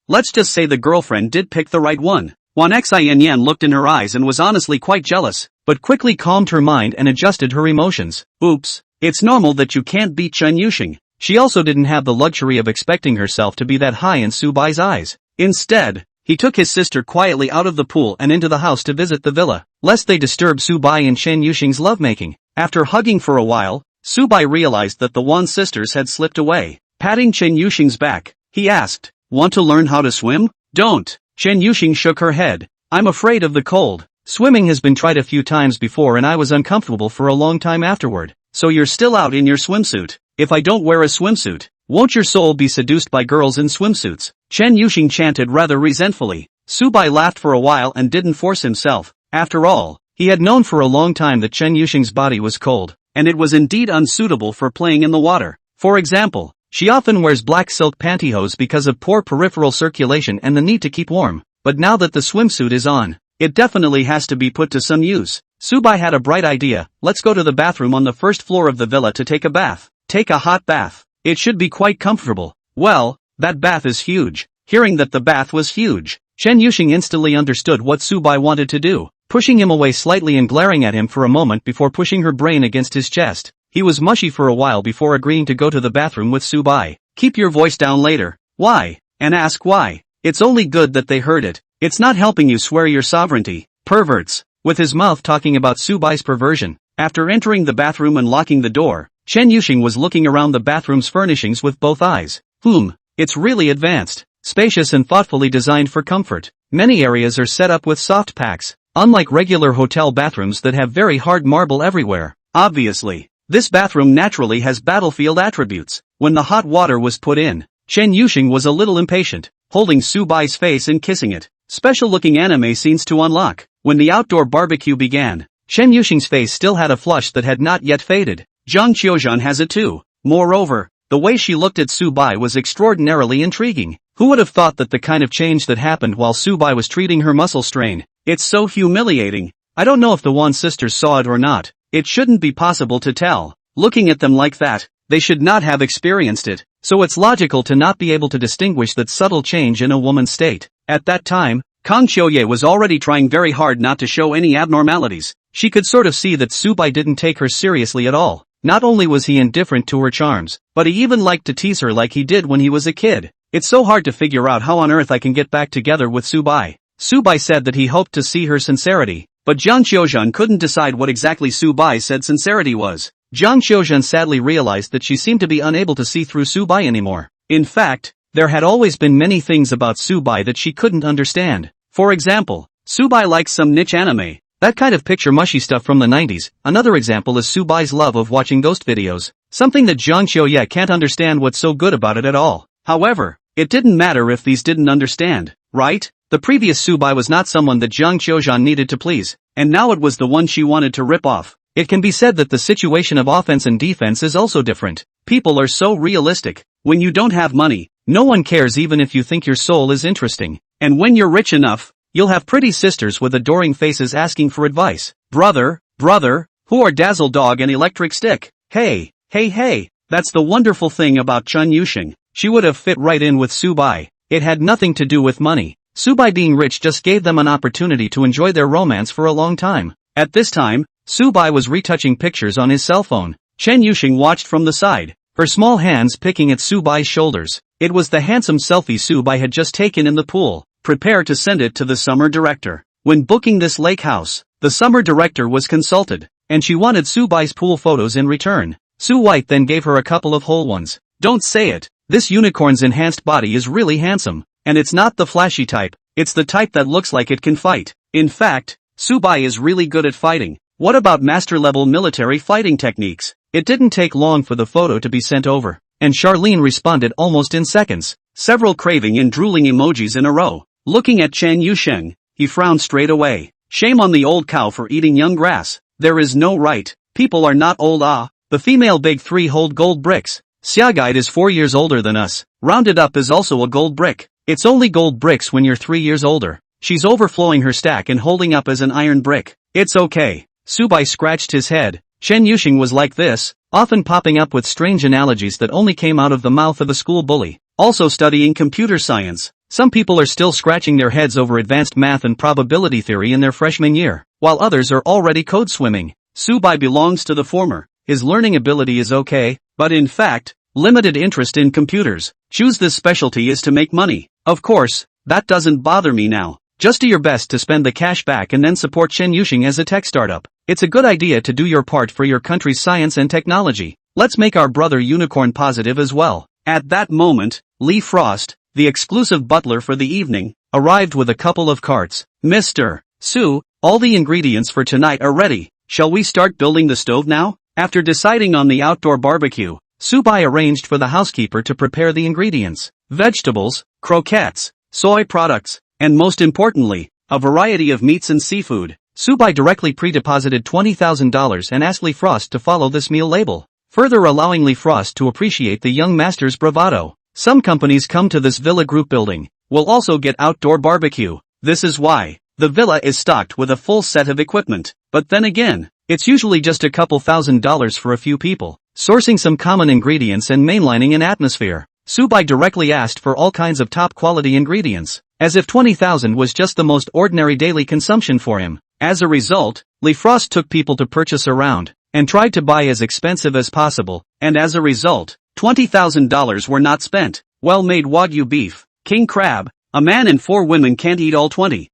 Let's just say the girlfriend did pick the right one. Wan Xianyan looked in her eyes and was honestly quite jealous, but quickly calmed her mind and adjusted her emotions. Oops, it's normal that you can't beat Chen Yusheng. She also didn't have the luxury of expecting herself to be that high in Su Bai's eyes. Instead, he took his sister quietly out of the pool and into the house to visit the villa, lest they disturb Su Bai and Chen Yusheng's lovemaking. After hugging for a while, Su Bai realized that the Wan sisters had slipped away. Patting Chen Yusheng's back, he asked, want to learn how to swim? Don't. Chen Yusheng shook her head. I'm afraid of the cold. Swimming has been tried a few times before and I was uncomfortable for a long time afterward. So you're still out in your swimsuit. If I don't wear a swimsuit, won't your soul be seduced by girls in swimsuits? Chen Yusheng chanted rather resentfully. Su Bai laughed for a while and didn't force himself. After all, he had known for a long time that Chen Yusheng's body was cold, and it was indeed unsuitable for playing in the water. For example, she often wears black silk pantyhose because of poor peripheral circulation and the need to keep warm. But now that the swimsuit is on, it definitely has to be put to some use. Su Bai had a bright idea. Let's go to the bathroom on the first floor of the villa to take a bath. Take a hot bath. It should be quite comfortable. Well, that bath is huge. Hearing that the bath was huge, Chen Yusheng instantly understood what Su Bai wanted to do, pushing him away slightly and glaring at him for a moment before pushing her brain against his chest. He was mushy for a while before agreeing to go to the bathroom with Su Bai. Keep your voice down later. Why? And ask why. It's only good that they heard it. It's not helping you swear your sovereignty. Perverts. With his mouth talking about Su Bai's perversion, after entering the bathroom and locking the door, Chen Yusheng was looking around the bathroom's furnishings with both eyes. It's really advanced, spacious and thoughtfully designed for comfort. Many areas are set up with soft packs, unlike regular hotel bathrooms that have very hard marble everywhere. Obviously, this bathroom naturally has battlefield attributes. When the hot water was put in, Chen Yusheng was a little impatient, holding Su Bai's face and kissing it. Special-looking anime scenes to unlock. When the outdoor barbecue began, Chen Yusheng's face still had a flush that had not yet faded. Jiang Qiuzhan has it too. Moreover, the way she looked at Su Bai was extraordinarily intriguing. Who would have thought that the kind of change that happened while Su Bai was treating her muscle strain? It's so humiliating. I don't know if the Wan sisters saw it or not. it shouldn't be possible to tell. Looking at them like that, they should not have experienced it, so it's logical to not be able to distinguish that subtle change in a woman's state. At that time, Kang Xiaoye was already trying very hard not to show any abnormalities. She could sort of see that Subai didn't take her seriously at all. Not only was he indifferent to her charms, but he even liked to tease her like he did when he was a kid. It's so hard to figure out how on earth I can get back together with Subai. Subai said that he hoped to see her sincerity, but Jiang Qiuzhan couldn't decide what exactly Subai said sincerity was. Jiang Qiuzhan sadly realized that she seemed to be unable to see through Subai anymore. In fact, there had always been many things about Subai that she couldn't understand. For example, Subai likes some niche anime, that kind of picture mushy stuff from the 90s. Another example is Subai's love of watching ghost videos, something that Jiang Qiuye can't understand what's so good about it at all. However, it didn't matter if these didn't understand, right? The previous Subai was not someone that Jiang Qiuzhan needed to please, and now it was the one she wanted to rip off. It can be said that the situation of offense and defense is also different. People are so realistic. When you don't have money, no one cares even if you think your soul is interesting. And when you're rich enough, you'll have pretty sisters with adoring faces asking for advice. Brother, who are Dazzle Dog and Electric Stick? Hey, that's the wonderful thing about Chun Yuxing. She would have fit right in with Subai. It had nothing to do with money. Subai being rich just gave them an opportunity to enjoy their romance for a long time. At this time, Subai was retouching pictures on his cell phone. Chen Yuxing watched from the side, her small hands picking at Subai's shoulders. It was the handsome selfie Subai had just taken in the pool. Prepare to send it to the summer director. When booking this lake house, the summer director was consulted, and she wanted Subai's pool photos in return. Su White then gave her a couple of whole ones. Don't say it, this unicorn's enhanced body is really handsome, and it's not the flashy type, it's the type that looks like it can fight. In fact, Subai is really good at fighting. What about master-level military fighting techniques? It didn't take long for the photo to be sent over, and Charlene responded almost in seconds. Several craving and drooling emojis in a row. Looking at Chen Yusheng, he frowned straight away. Shame on the old cow for eating young grass. There is no right. People are not old. The female big three hold gold bricks. Xiaguide is 4 years older than us. Rounded up is also a gold brick. It's only gold bricks when you're 3 years older. She's overflowing her stack and holding up as an iron brick. It's okay. Subai scratched his head. Chen Yuxing was like this, often popping up with strange analogies that only came out of the mouth of a school bully. Also studying computer science. Some people are still scratching their heads over advanced math and probability theory in their freshman year, while others are already code swimming. Subai belongs to the former. His learning ability is okay, but in fact, limited interest in computers. Choose this specialty is to make money. Of course, that doesn't bother me now. Just do your best to spend the cash back and then support Chen Yuxing as a tech startup. It's a good idea to do your part for your country's science and technology. Let's make our brother unicorn positive as well. At that moment, Lee Frost, the exclusive butler for the evening, arrived with a couple of carts. Mr. Su, all the ingredients for tonight are ready. Shall we start building the stove now? After deciding on the outdoor barbecue, Subai arranged for the housekeeper to prepare the ingredients. Vegetables, croquettes, soy products, and most importantly, a variety of meats and seafood. Subai directly pre-deposited $20,000 and asked Lee Frost to follow this meal label, further allowing Lee Frost to appreciate the young master's bravado. Some companies come to this villa group building, will also get outdoor barbecue. This is why the villa is stocked with a full set of equipment. But then again, it's usually just a couple $1,000s for a few people. Sourcing some common ingredients and mainlining an atmosphere. Subai directly asked for all kinds of top-quality ingredients, as if 20,000 was just the most ordinary daily consumption for him. As a result, Lee Frost took people to purchase around, and tried to buy as expensive as possible, and as a result, $20,000 were not spent. Well-made Wagyu beef, king crab, a man and 4 women can't eat all 20,000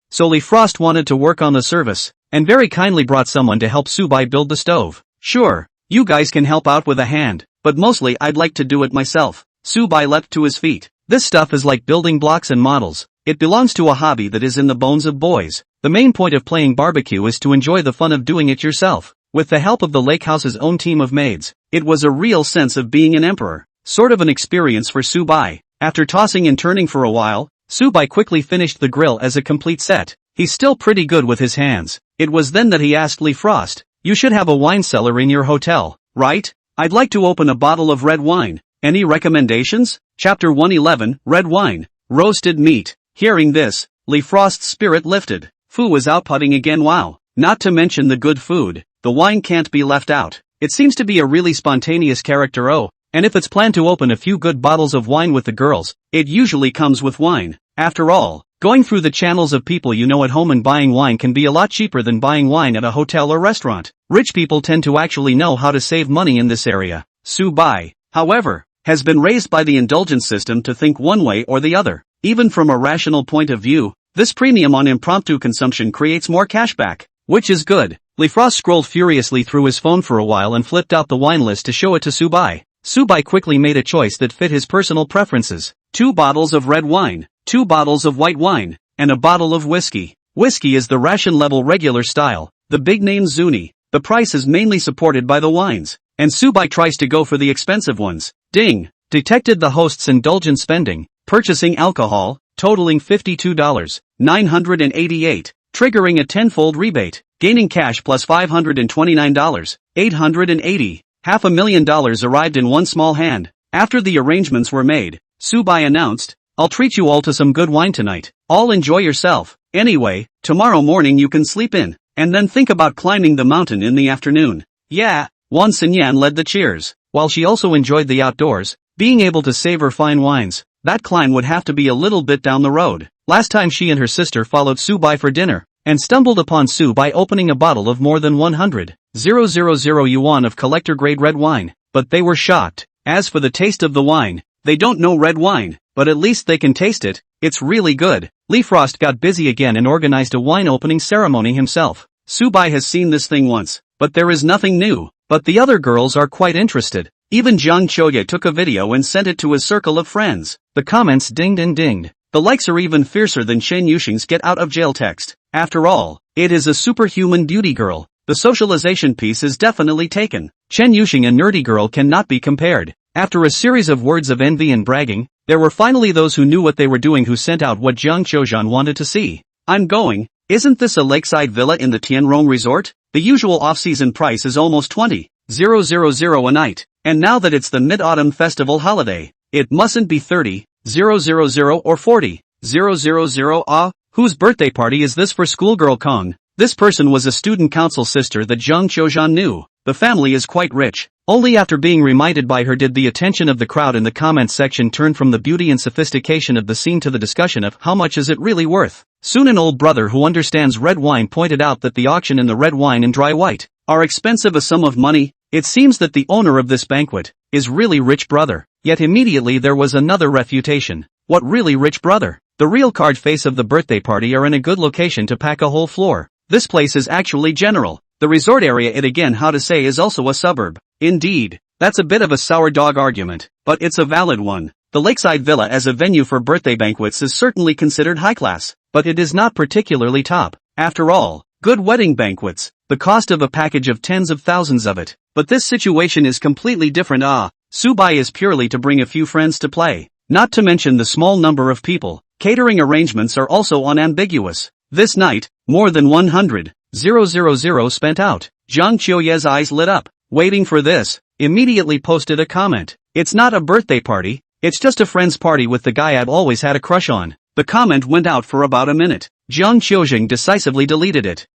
So Lee Frost wanted to work on the service, and very kindly brought someone to help Subai build the stove. Sure, you guys can help out with a hand, but mostly I'd like to do it myself. Subai leapt to his feet. This stuff is like building blocks and models. It belongs to a hobby that is in the bones of boys. The main point of playing barbecue is to enjoy the fun of doing it yourself. With the help of the lake house's own team of maids, it was a real sense of being an emperor. Sort of an experience for Subai. After tossing and turning for a while, Subai quickly finished the grill as a complete set. He's still pretty good with his hands. It was then that he asked Lee Frost, "You should have a wine cellar in your hotel, right? I'd like to open a bottle of red wine. Any recommendations?" Chapter 111, Red Wine, Roasted Meat. Hearing this, Lee Frost's spirit lifted. Fu was outputting again. Wow. Not to mention the good food, the wine can't be left out. It seems to be a really spontaneous character, oh, and if it's planned to open a few good bottles of wine with the girls, it usually comes with wine. After all, going through the channels of people you know at home and buying wine can be a lot cheaper than buying wine at a hotel or restaurant. Rich people tend to actually know how to save money in this area. Su-bai, however, has been raised by the indulgence system to think one way or the other. Even from a rational point of view, this premium on impromptu consumption creates more cashback, which is good. Lefrost scrolled furiously through his phone for a while and flipped out the wine list to show it to Su-bai. Su-bai quickly made a choice that fit his personal preferences. 2 bottles of red wine, 2 bottles of white wine, and a bottle of whiskey. Whiskey is the ration-level regular style, the big name Zuni. The price is mainly supported by the wines, and Su-bai tries to go for the expensive ones. Ding! Detected the host's indulgent spending, purchasing alcohol, totaling $52,988, triggering a tenfold rebate, gaining cash plus $529, $880. $500,000 arrived in one small hand. After the arrangements were made, Su-bai announced, "I'll treat you all to some good wine tonight. All enjoy yourself. Anyway, tomorrow morning you can sleep in, and then think about climbing the mountain in the afternoon." Yeah, Wan Xinyan led the cheers. While she also enjoyed the outdoors, being able to savor fine wines, that climb would have to be a little bit down the road. Last time she and her sister followed Su-bai for dinner, and stumbled upon Su-bai opening a bottle of more than 100,000 yuan of collector-grade red wine, but they were shocked. As for the taste of the wine, they don't know red wine, but at least they can taste it. It's really good. Lefrost got busy again and organized a wine opening ceremony himself. Su-bai has seen this thing once, but there is nothing new. But the other girls are quite interested. Even Jiang Qiuye took a video and sent it to his circle of friends. The comments dinged and dinged. The likes are even fiercer than Chen Yuxing's get out of jail text. After all, it is a superhuman beauty girl. The socialization piece is definitely taken. Chen Yuxing and nerdy girl cannot be compared. After a series of words of envy and bragging, there were finally those who knew what they were doing who sent out what Jiang Qiuzhan wanted to see. "I'm going. Isn't this a lakeside villa in the Tianrong resort? The usual off-season price is almost 20,000 a night. And now that it's the Mid-Autumn Festival holiday, it mustn't be 30,000 or 40,000. Ah, whose birthday party is this for schoolgirl Kong?" This person was a student council sister that Jiang Qiuzhan knew. The family is quite rich. Only after being reminded by her did the attention of the crowd in the comments section turn from the beauty and sophistication of the scene to the discussion of how much is it really worth. Soon an old brother who understands red wine pointed out that the auction in the red wine and dry white are expensive a sum of money. It seems that the owner of this banquet is really rich brother. Yet immediately there was another refutation. What really rich brother? The real card face of the birthday party are in a good location to pack a whole floor. This place is actually general. The resort area is also a suburb. Indeed, that's a bit of a sour dog argument, but it's a valid one. The lakeside villa as a venue for birthday banquets is certainly considered high class, but it is not particularly top. After all, good wedding banquets, the cost of a package of tens of thousands of it. But this situation is completely different. Su-bai is purely to bring a few friends to play. Not to mention the small number of people. Catering arrangements are also unambiguous. This night, more than 100,000 spent out. Jiang Qiuye's eyes lit up. Waiting for this, immediately posted a comment. "It's not a birthday party, it's just a friend's party with the guy I've always had a crush on." The comment went out for about a minute. Jiang Qiuzheng decisively deleted it.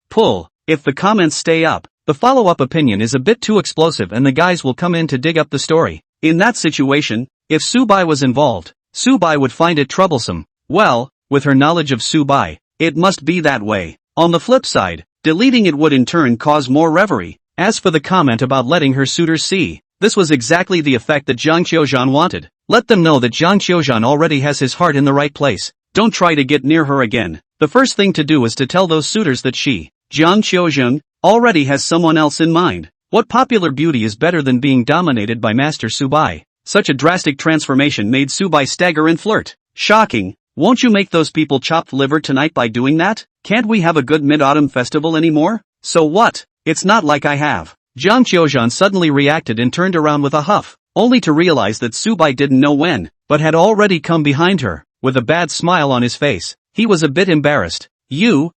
Pull. If the comments stay up, the follow-up opinion is a bit too explosive and the guys will come in to dig up the story. In that situation, if Su-bai was involved, Su-bai would find it troublesome. Well, with her knowledge of Su-bai, it must be that way. On the flip side, deleting it would in turn cause more reverie. As for the comment about letting her suitors see, this was exactly the effect that Jiang Qiuzhan wanted. Let them know that Jiang Qiuzhan already has his heart in the right place. Don't try to get near her again. The first thing to do is to tell those suitors that she, Jiang Qiuzheng, already has someone else in mind. What popular beauty is better than being dominated by Master Su-bai? Such a drastic transformation made Su-bai stagger and flirt. Shocking. Won't you make those people chopped liver tonight by doing that? Can't we have a good Mid-Autumn Festival anymore? So what? It's not like I have. Jiang Qiuzhan suddenly reacted and turned around with a huff, only to realize that Su-bai didn't know when, but had already come behind her. With a bad smile on his face, he was a bit embarrassed. You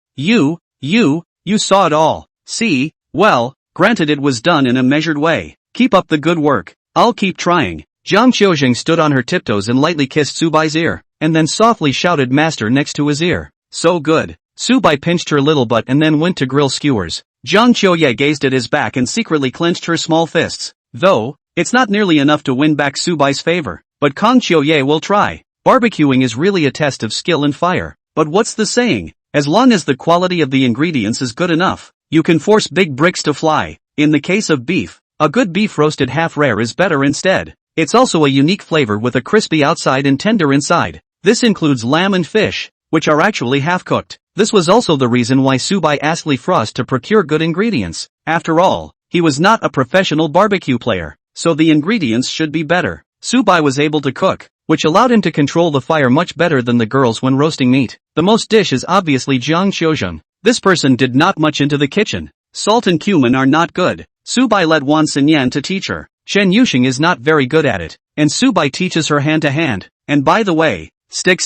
saw it all. See? Well, granted it was done in a measured way. Keep up the good work. I'll keep trying. Jiang Qiuzheng stood on her tiptoes and lightly kissed Su-bai's ear, and then softly shouted master next to his ear. So good. Subai pinched her little butt and then went to grill skewers. Jiang Qiuye gazed at his back and secretly clenched her small fists. Though, it's not nearly enough to win back Subai's favor, but Kang Qiuye will try. Barbecuing is really a test of skill and fire. But what's the saying? As long as the quality of the ingredients is good enough, you can force big bricks to fly. In the case of beef, a good beef roasted half rare is better instead. It's also a unique flavor with a crispy outside and tender inside. This includes lamb and fish, which are actually half-cooked. This was also the reason why Subai asked Li Frost to procure good ingredients. After all, he was not a professional barbecue player, so the ingredients should be better. Subai was able to cook, which allowed him to control the fire much better than the girls when roasting meat. The most dish is obviously Jiang Qiuzheng. This person did not much into the kitchen. Salt and cumin are not good. Subai led Wan Xinyan to teach her. Chen Yuxing is not very good at it, and Subai teaches her hand to hand. And by the way, stick.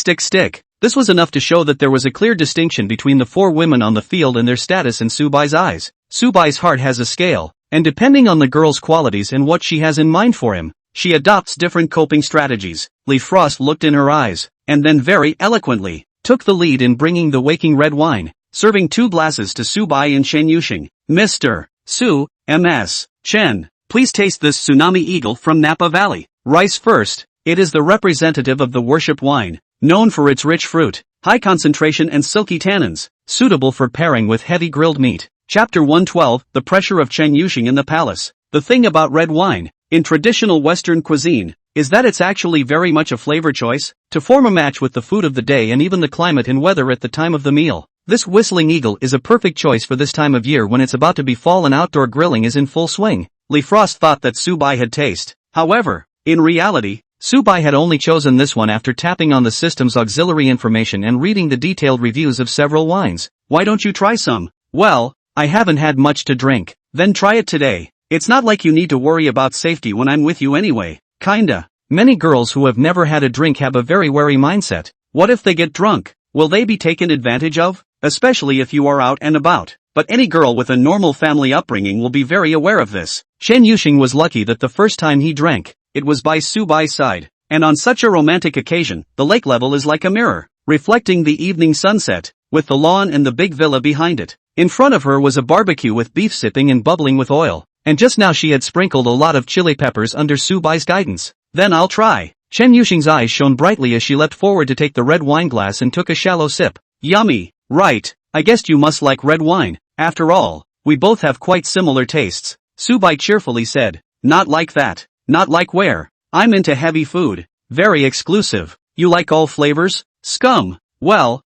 This was enough to show that there was a clear distinction between the four women on the field and their status in Subai's eyes. Subai's heart has a scale, and depending on the girl's qualities and what she has in mind for him, she adopts different coping strategies. Li Frost looked in her eyes, and then very eloquently, took the lead in bringing the waking red wine, serving 2 glasses to Subai and Chen Yuxing. Mr. Su, M.S. Chen, please taste this Tsunami Eagle from Napa Valley. Rice first. It is the representative of the worship wine, known for its rich fruit, high concentration and silky tannins, suitable for pairing with heavy grilled meat. Chapter 112, The Pressure of Chen Yuxing in the Palace. The thing about red wine, in traditional Western cuisine, is that it's actually very much a flavor choice, to form a match with the food of the day and even the climate and weather at the time of the meal. This whistling eagle is a perfect choice for this time of year when it's about to be fall and outdoor grilling is in full swing. Li Frost thought that Subai had taste. However, in reality, Subai had only chosen this one after tapping on the system's auxiliary information and reading the detailed reviews of several wines. Why don't you try some? Well, I haven't had much to drink. Then try it today. It's not like you need to worry about safety when I'm with you anyway. Kinda. Many girls who have never had a drink have a very wary mindset. What if they get drunk? Will they be taken advantage of? Especially if you are out and about. But any girl with a normal family upbringing will be very aware of this. Chen Yuxing was lucky that the first time he drank, it was by Subai's side. And on such a romantic occasion, the lake level is like a mirror, reflecting the evening sunset, with the lawn and the big villa behind it. In front of her was a barbecue with beef sipping and bubbling with oil. And just now she had sprinkled a lot of chili peppers under Subai's guidance. Then I'll try. Chen Yuxing's eyes shone brightly as she leapt forward to take the red wine glass and took a shallow sip. Yummy. Right. I guessed you must like red wine. After all, we both have quite similar tastes. Subai cheerfully said. Not like that. Not like where? I'm into heavy food. Very exclusive. You like all flavors? Scum. Well,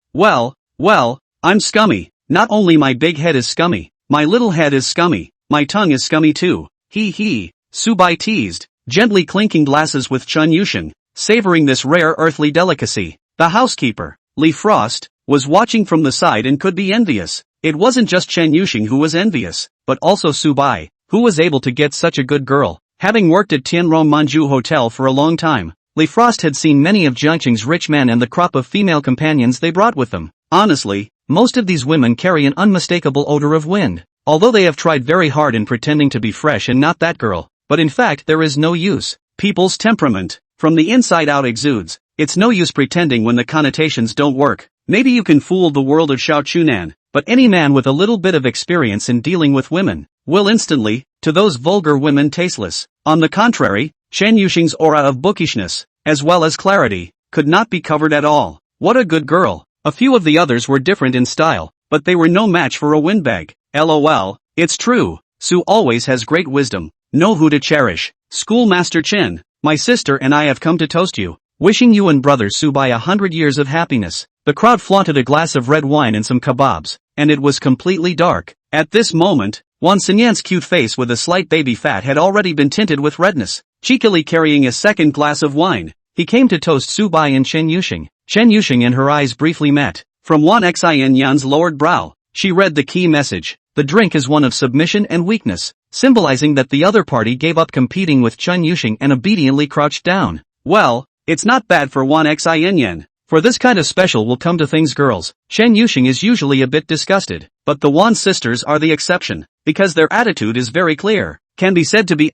I'm scummy. Not only my big head is scummy, my little head is scummy. My tongue is scummy too. He. Subai teased, gently clinking glasses with Chen Yuxing, savoring this rare earthly delicacy. The housekeeper, Li Frost, was watching from the side and could be envious. It wasn't just Chen Yuxing who was envious, but also Subai, who was able to get such a good girl. Having worked at Tianrong Manju Hotel for a long time, Li Frost had seen many of Jiangqing's rich men and the crop of female companions they brought with them. Honestly, most of these women carry an unmistakable odor of wind. Although they have tried very hard in pretending to be fresh and not that girl, but in fact there is no use. People's temperament, from the inside out exudes. It's no use pretending when the connotations don't work. Maybe you can fool the world of Shao Chunan, but any man with a little bit of experience in dealing with women, will instantly, to those vulgar women tasteless. On the contrary, Chen Yuxing's aura of bookishness, as well as clarity, could not be covered at all. What a good girl. A few of the others were different in style, but they were no match for a windbag. LOL, it's true, Su always has great wisdom, know who to cherish. Schoolmaster Chen, my sister and I have come to toast you, wishing you and brother Subai 100 years of happiness. The crowd flaunted a glass of red wine and some kebabs, and it was completely dark. At this moment, Wan Xinyan's cute face with a slight baby fat had already been tinted with redness. Cheekily carrying a second glass of wine, he came to toast Subai and Chen Yuxing. Chen Yuxing and her eyes briefly met. From Wan Xinyan's lowered brow, she read the key message. The drink is one of submission and weakness, symbolizing that the other party gave up competing with Chen Yuxing and obediently crouched down. Well, it's not bad for Wan Xinyan. For this kind of special will come to things girls. Chen Yuxing is usually a bit disgusted, but the Wan sisters are the exception, because their attitude is very clear. Can be said to be *****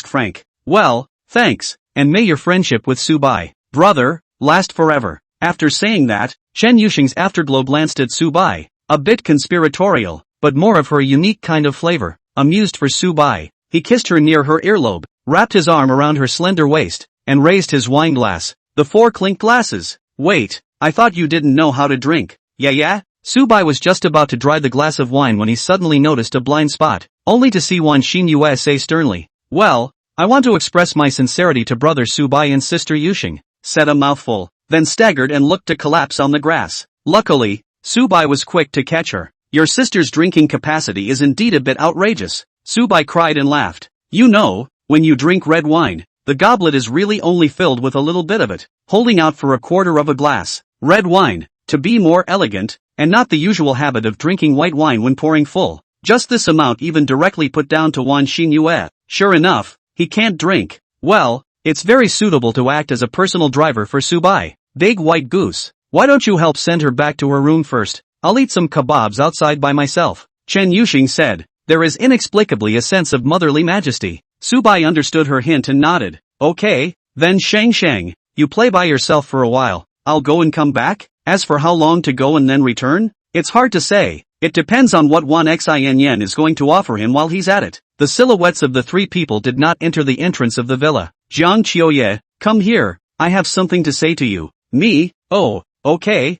frank. Well, thanks, and may your friendship with Subai, brother, last forever. After saying that, Chen Yuxing's afterglow glanced at Su Bai, a bit conspiratorial, but more of her unique kind of flavor. Amused for Su Bai, he kissed her near her earlobe, wrapped his arm around her slender waist, and raised his wine glass. The 4 clinked glasses. Wait, I thought you didn't know how to drink. Yeah? Su Bai was just about to dry the glass of wine when he suddenly noticed a blind spot, only to see Wan Xinyue say sternly, "Well, I want to express my sincerity to brother Su Bai and sister Yuxing," said a mouthful, then staggered and looked to collapse on the grass. Luckily, Su Bai was quick to catch her. "Your sister's drinking capacity is indeed a bit outrageous," Su Bai cried and laughed. "You know, when you drink red wine, the goblet is really only filled with a little bit of it," holding out for a quarter of a glass. Red wine, to be more elegant, and not the usual habit of drinking white wine when pouring full. Just this amount even directly put down to Wan Xinyue. Sure enough, he can't drink. Well, it's very suitable to act as a personal driver for Su Bai. Big white goose. Why don't you help send her back to her room first? I'll eat some kebabs outside by myself, Chen Yuxing said. There is inexplicably a sense of motherly majesty. Su Bai understood her hint and nodded. Okay, then Shang, you play by yourself for a while. I'll go and come back? As for how long to go and then return, it's hard to say. It depends on what Wan Xin is going to offer him while he's at it. The silhouettes of the 3 people did not enter the entrance of the villa. Jiang Qiuye, come here, I have something to say to you. Me? Oh, okay.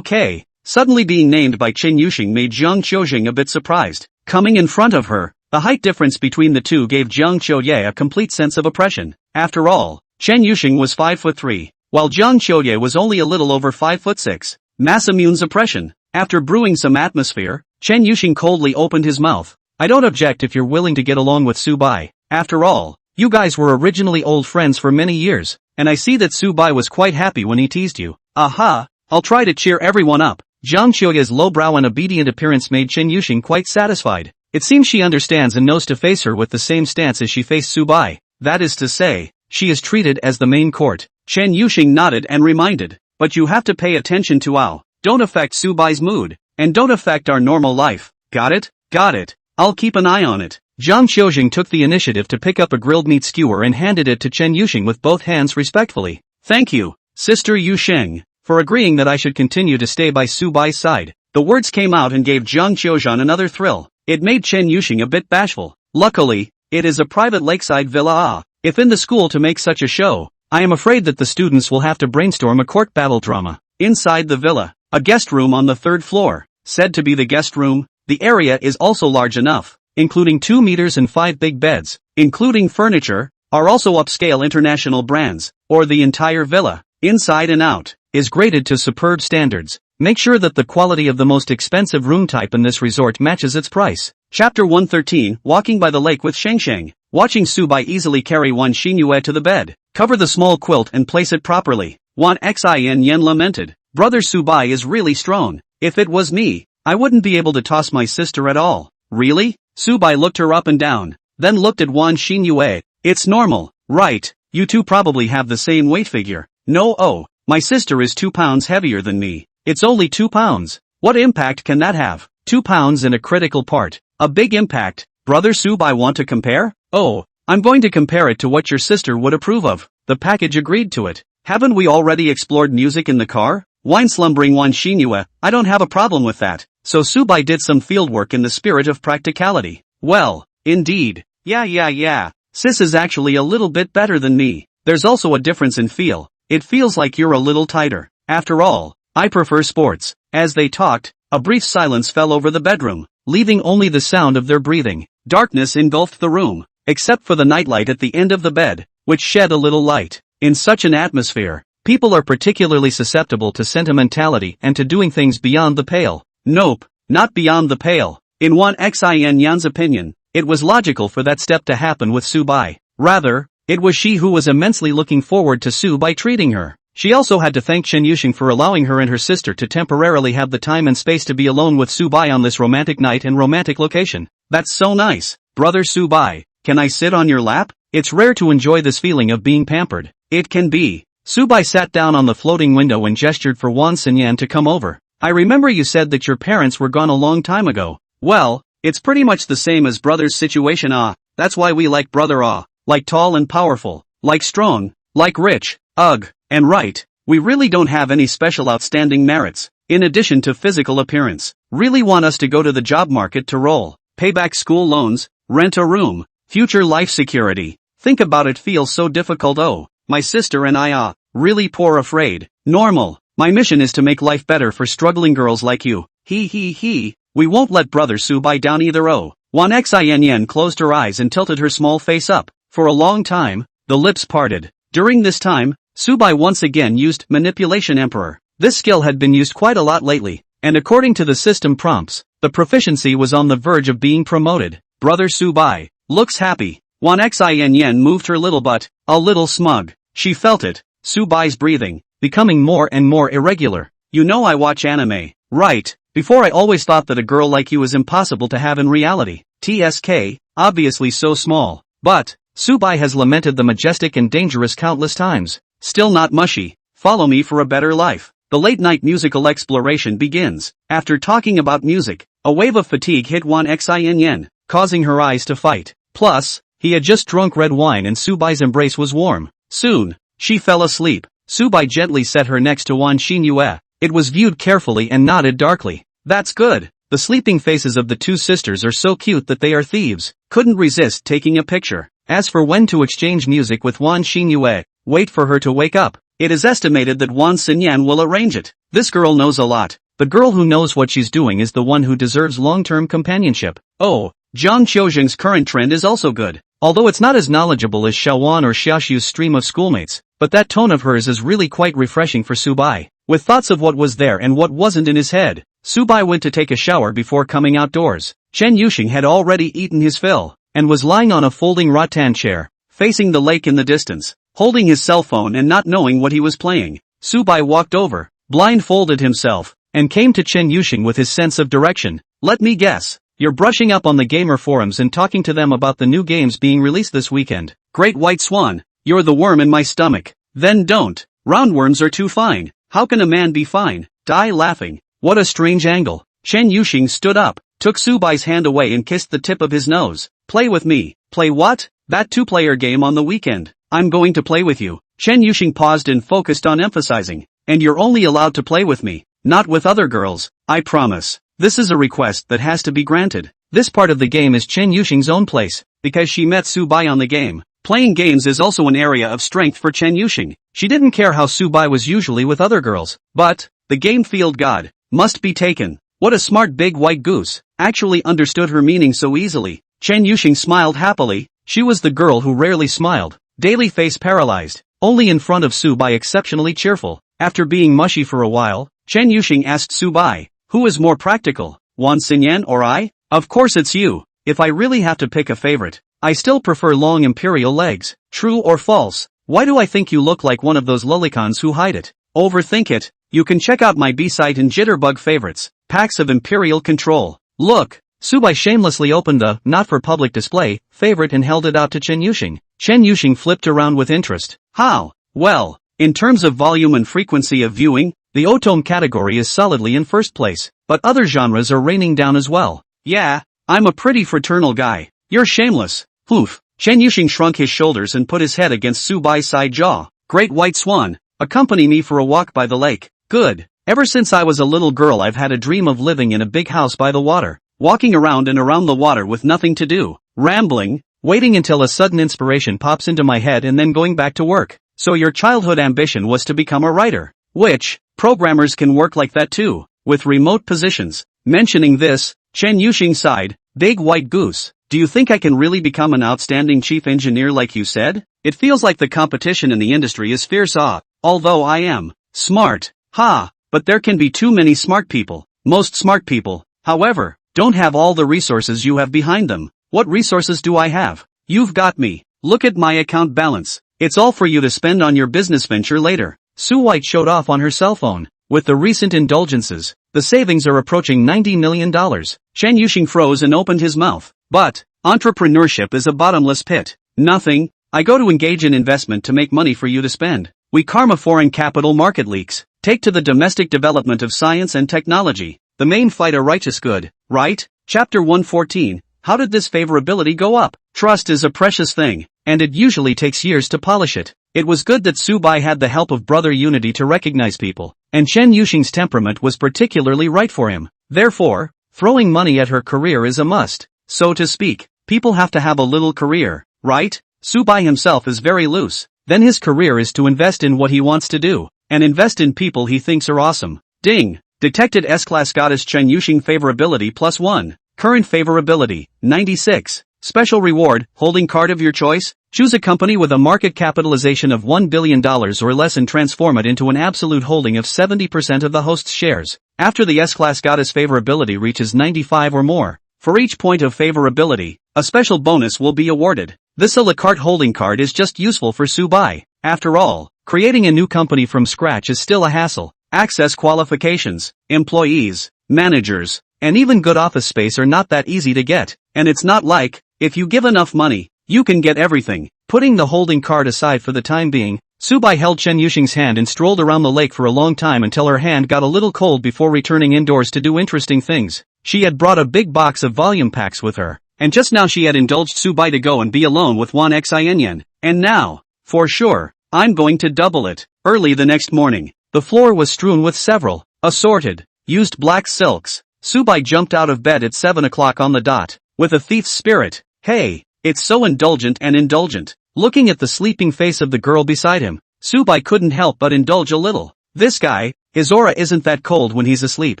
Suddenly being named by Chen Yuxing made Jiang Qiuye a bit surprised. Coming in front of her, the height difference between the two gave Jiang Qiuye a complete sense of oppression. After all, Chen Yuxing was 5'3", while Jiang Qiuye was only a little over 5'6". Massamune's oppression. After brewing some atmosphere, Chen Yuxing coldly opened his mouth. I don't object if you're willing to get along with Su Bai. After all, you guys were originally old friends for many years, and I see that Su Bai was quite happy when he teased you. Aha, I'll try to cheer everyone up. Jiang Qiuye's lowbrow and obedient appearance made Chen Yuxing quite satisfied. It seems she understands and knows to face her with the same stance as she faced Su Bai. That is to say, she is treated as the main court. Chen Yuxing nodded and reminded. But you have to pay attention to how. Don't affect Su Bai's mood, and don't affect our normal life. Got it? Got it. I'll keep an eye on it. Jiang Qiuye took the initiative to pick up a grilled meat skewer and handed it to Chen Yuxing with both hands respectfully. Thank you, Sister Yuxing, for agreeing that I should continue to stay by Su Bai's side. The words came out and gave Jiang Qiuye another thrill. It made Chen Yuxing a bit bashful. Luckily, it is a private lakeside villa. If in the school to make such a show, I am afraid that the students will have to brainstorm a court battle drama. Inside the villa, a guest room on the 3rd floor, said to be the guest room, the area is also large enough, including 2 meters and 5 big beds, including furniture, are also upscale international brands, or the entire villa, inside and out, is graded to superb standards. Make sure that the quality of the most expensive room type in this resort matches its price. Chapter 113, Walking by the Lake with Shang. Watching Su Bai easily carry Wan Xinyue to the bed. Cover the small quilt and place it properly. Wan Xin lamented. Brother Su Bai is really strong. If it was me, I wouldn't be able to toss my sister at all. Really? Su Bai looked her up and down, then looked at Wan Xinyue. It's normal, right? You two probably have the same weight figure. No, my sister is 2 pounds heavier than me. It's only 2 pounds. What impact can that have? 2 pounds in a critical part. A big impact. Brother Su Bai want to compare? Oh, I'm going to compare it to what your sister would approve of. The package agreed to it. Haven't we already explored music in the car? Wine slumbering Wan Xinyue, I don't have a problem with that. So Su Bai did some fieldwork in the spirit of practicality. Well, indeed. Yeah. Sis is actually a little bit better than me. There's also a difference in feel. It feels like you're a little tighter. After all, I prefer sports. As they talked, a brief silence fell over the bedroom, leaving only the sound of their breathing. Darkness engulfed the room, except for the nightlight at the end of the bed, which shed a little light. In such an atmosphere, people are particularly susceptible to sentimentality and to doing things beyond the pale. Nope, not beyond the pale. In Wan Xinyan's opinion, it was logical for that step to happen with Su Bai. Rather, it was she who was immensely looking forward to Su Bai treating her. She also had to thank Chen Yuxing for allowing her and her sister to temporarily have the time and space to be alone with Su Bai on this romantic night and romantic location. That's so nice. Brother Su Bai, can I sit on your lap? It's rare to enjoy this feeling of being pampered. It can be. Su Bai sat down on the floating window and gestured for Wan Xinyan to come over. I remember you said that your parents were gone a long time ago. Well, it's pretty much the same as brother's situation. That's why we like brother. Like tall and powerful, like strong, like rich, and right. We really don't have any special outstanding merits, in addition to physical appearance. Really want us to go to the job market to roll, pay back school loans, rent a room, future life security. Think about it, feels so difficult. Oh, my sister and I really poor, afraid. Normal. My mission is to make life better for struggling girls like you. He. We won't let brother Subai down either. Oh. Wan Xin closed her eyes and tilted her small face up. For a long time, the lips parted. During this time, Subai once again used Manipulation Emperor. This skill had been used quite a lot lately, and according to the system prompts, the proficiency was on the verge of being promoted. Brother Subai looks happy. Wan Xin moved her little butt, a little smug. She felt it. Subai's breathing, becoming more and more irregular. You know I watch anime, right? Before I always thought that a girl like you is impossible to have in reality. TSK, obviously so small. But, Subai has lamented the majestic and dangerous countless times. Still not mushy. Follow me for a better life. The late-night musical exploration begins. After talking about music, a wave of fatigue hit Wan Xin, causing her eyes to fight. Plus, he had just drunk red wine and Subai's embrace was warm. Soon, she fell asleep. Subai gently set her next to Wan Xinyue. It was viewed carefully and nodded darkly. That's good. The sleeping faces of the two sisters are so cute that they are thieves. Couldn't resist taking a picture. As for when to exchange music with Wan Xinyue, wait for her to wake up. It is estimated that Wan Xinyan will arrange it. This girl knows a lot. The girl who knows what she's doing is the one who deserves long-term companionship. Oh, Zhang Qiuzheng's current trend is also good. Although it's not as knowledgeable as Xiaowan or Xiaoxiu's stream of schoolmates, but that tone of hers is really quite refreshing for Subai. With thoughts of what was there and what wasn't in his head, Subai went to take a shower before coming outdoors. Chen Yuxing had already eaten his fill, and was lying on a folding rattan chair, facing the lake in the distance, holding his cell phone and not knowing what he was playing. Subai walked over, blindfolded himself, and came to Chen Yuxing with his sense of direction. Let me guess. You're brushing up on the gamer forums and talking to them about the new games being released this weekend. Great White Swan, you're the worm in my stomach. Then don't. Roundworms are too fine. How can a man be fine? Die laughing. What a strange angle. Chen Yuxing stood up, took Subai's hand away and kissed the tip of his nose. Play with me. Play what? That two-player game on the weekend. I'm going to play with you. Chen Yuxing paused and focused on emphasizing. And you're only allowed to play with me, not with other girls. I promise. This is a request that has to be granted. This part of the game is Chen Yuxing's own place, because she met Subai on the game. Playing games is also an area of strength for Chen Yuxing. She didn't care how Subai was usually with other girls, but, the game field god, must be taken. What a smart big white goose, actually understood her meaning so easily. Chen Yuxing smiled happily. She was the girl who rarely smiled, daily face paralyzed, only in front of Subai exceptionally cheerful. After being mushy for a while, Chen Yuxing asked Subai, who is more practical, Wan Xinyan or I? Of course it's you. If I really have to pick a favorite, I still prefer long imperial legs. True or false? Why do I think you look like one of those lolicons who hide it? Overthink it. You can check out my B-site and Jitterbug favorites, packs of imperial control. Look. Subai shamelessly opened the, not for public display, favorite and held it out to Chen Yuxing. Chen Yuxing flipped around with interest. How? Well, in terms of volume and frequency of viewing, the otome category is solidly in first place, but other genres are raining down as well. Yeah, I'm a pretty fraternal guy. You're shameless. Poof. Chen Yuxing shrunk his shoulders and put his head against Subai's side jaw. Great White Swan, accompany me for a walk by the lake. Good. Ever since I was a little girl I've had a dream of living in a big house by the water, walking around and around the water with nothing to do, rambling, waiting until a sudden inspiration pops into my head and then going back to work. So your childhood ambition was to become a writer. Which, programmers can work like that too, with remote positions. Mentioning this, Chen Yuxing sighed. Big white goose. Do you think I can really become an outstanding chief engineer like you said? It feels like the competition in the industry is fierce. Although I am smart. Ha, but there can be too many smart people. Most smart people, however, don't have all the resources you have behind them. What resources do I have? You've got me. Look at my account balance. It's all for you to spend on your business venture later. Sue White showed off on her cell phone. With the recent indulgences, the savings are approaching $90 million. Chen Yuxing froze and opened his mouth. But, entrepreneurship is a bottomless pit. Nothing. I go to engage in investment to make money for you to spend. We karma foreign capital market leaks. Take to the domestic development of science and technology. The main fight a righteous good, right? Chapter 114. How did this favorability go up? Trust is a precious thing, and it usually takes years to polish it. It was good that Subai had the help of brother Unity to recognize people, and Chen Yuxing's temperament was particularly right for him. Therefore, throwing money at her career is a must. So to speak, people have to have a little career, right? Subai himself is very loose. Then his career is to invest in what he wants to do, and invest in people he thinks are awesome. Ding! Detected S-Class Goddess Chen Yuxing favorability +1. Current favorability, 96. Special reward, holding card of your choice? Choose a company with a market capitalization of $1 billion or less and transform it into an absolute holding of 70% of the host's shares. After the S-Class Goddess favorability reaches 95 or more, for each point of favorability, a special bonus will be awarded. This a la carte holding card is just useful for Subai. After all, creating a new company from scratch is still a hassle. Access qualifications, employees, managers, and even good office space are not that easy to get. And it's not like, if you give enough money, you can get everything. Putting the holding card aside for the time being, Subai held Chen Yuxing's hand and strolled around the lake for a long time until her hand got a little cold before returning indoors to do interesting things. She had brought a big box of volume packs with her, and just now she had indulged Subai to go and be alone with Yuan Xin. And now, for sure, I'm going to double it. Early the next morning, the floor was strewn with several, assorted, used black silks. Subai jumped out of bed at 7 o'clock on the dot, with a thief's spirit. Hey, it's so indulgent and indulgent. Looking at the sleeping face of the girl beside him, Subai couldn't help but indulge a little. This guy, his aura isn't that cold when he's asleep,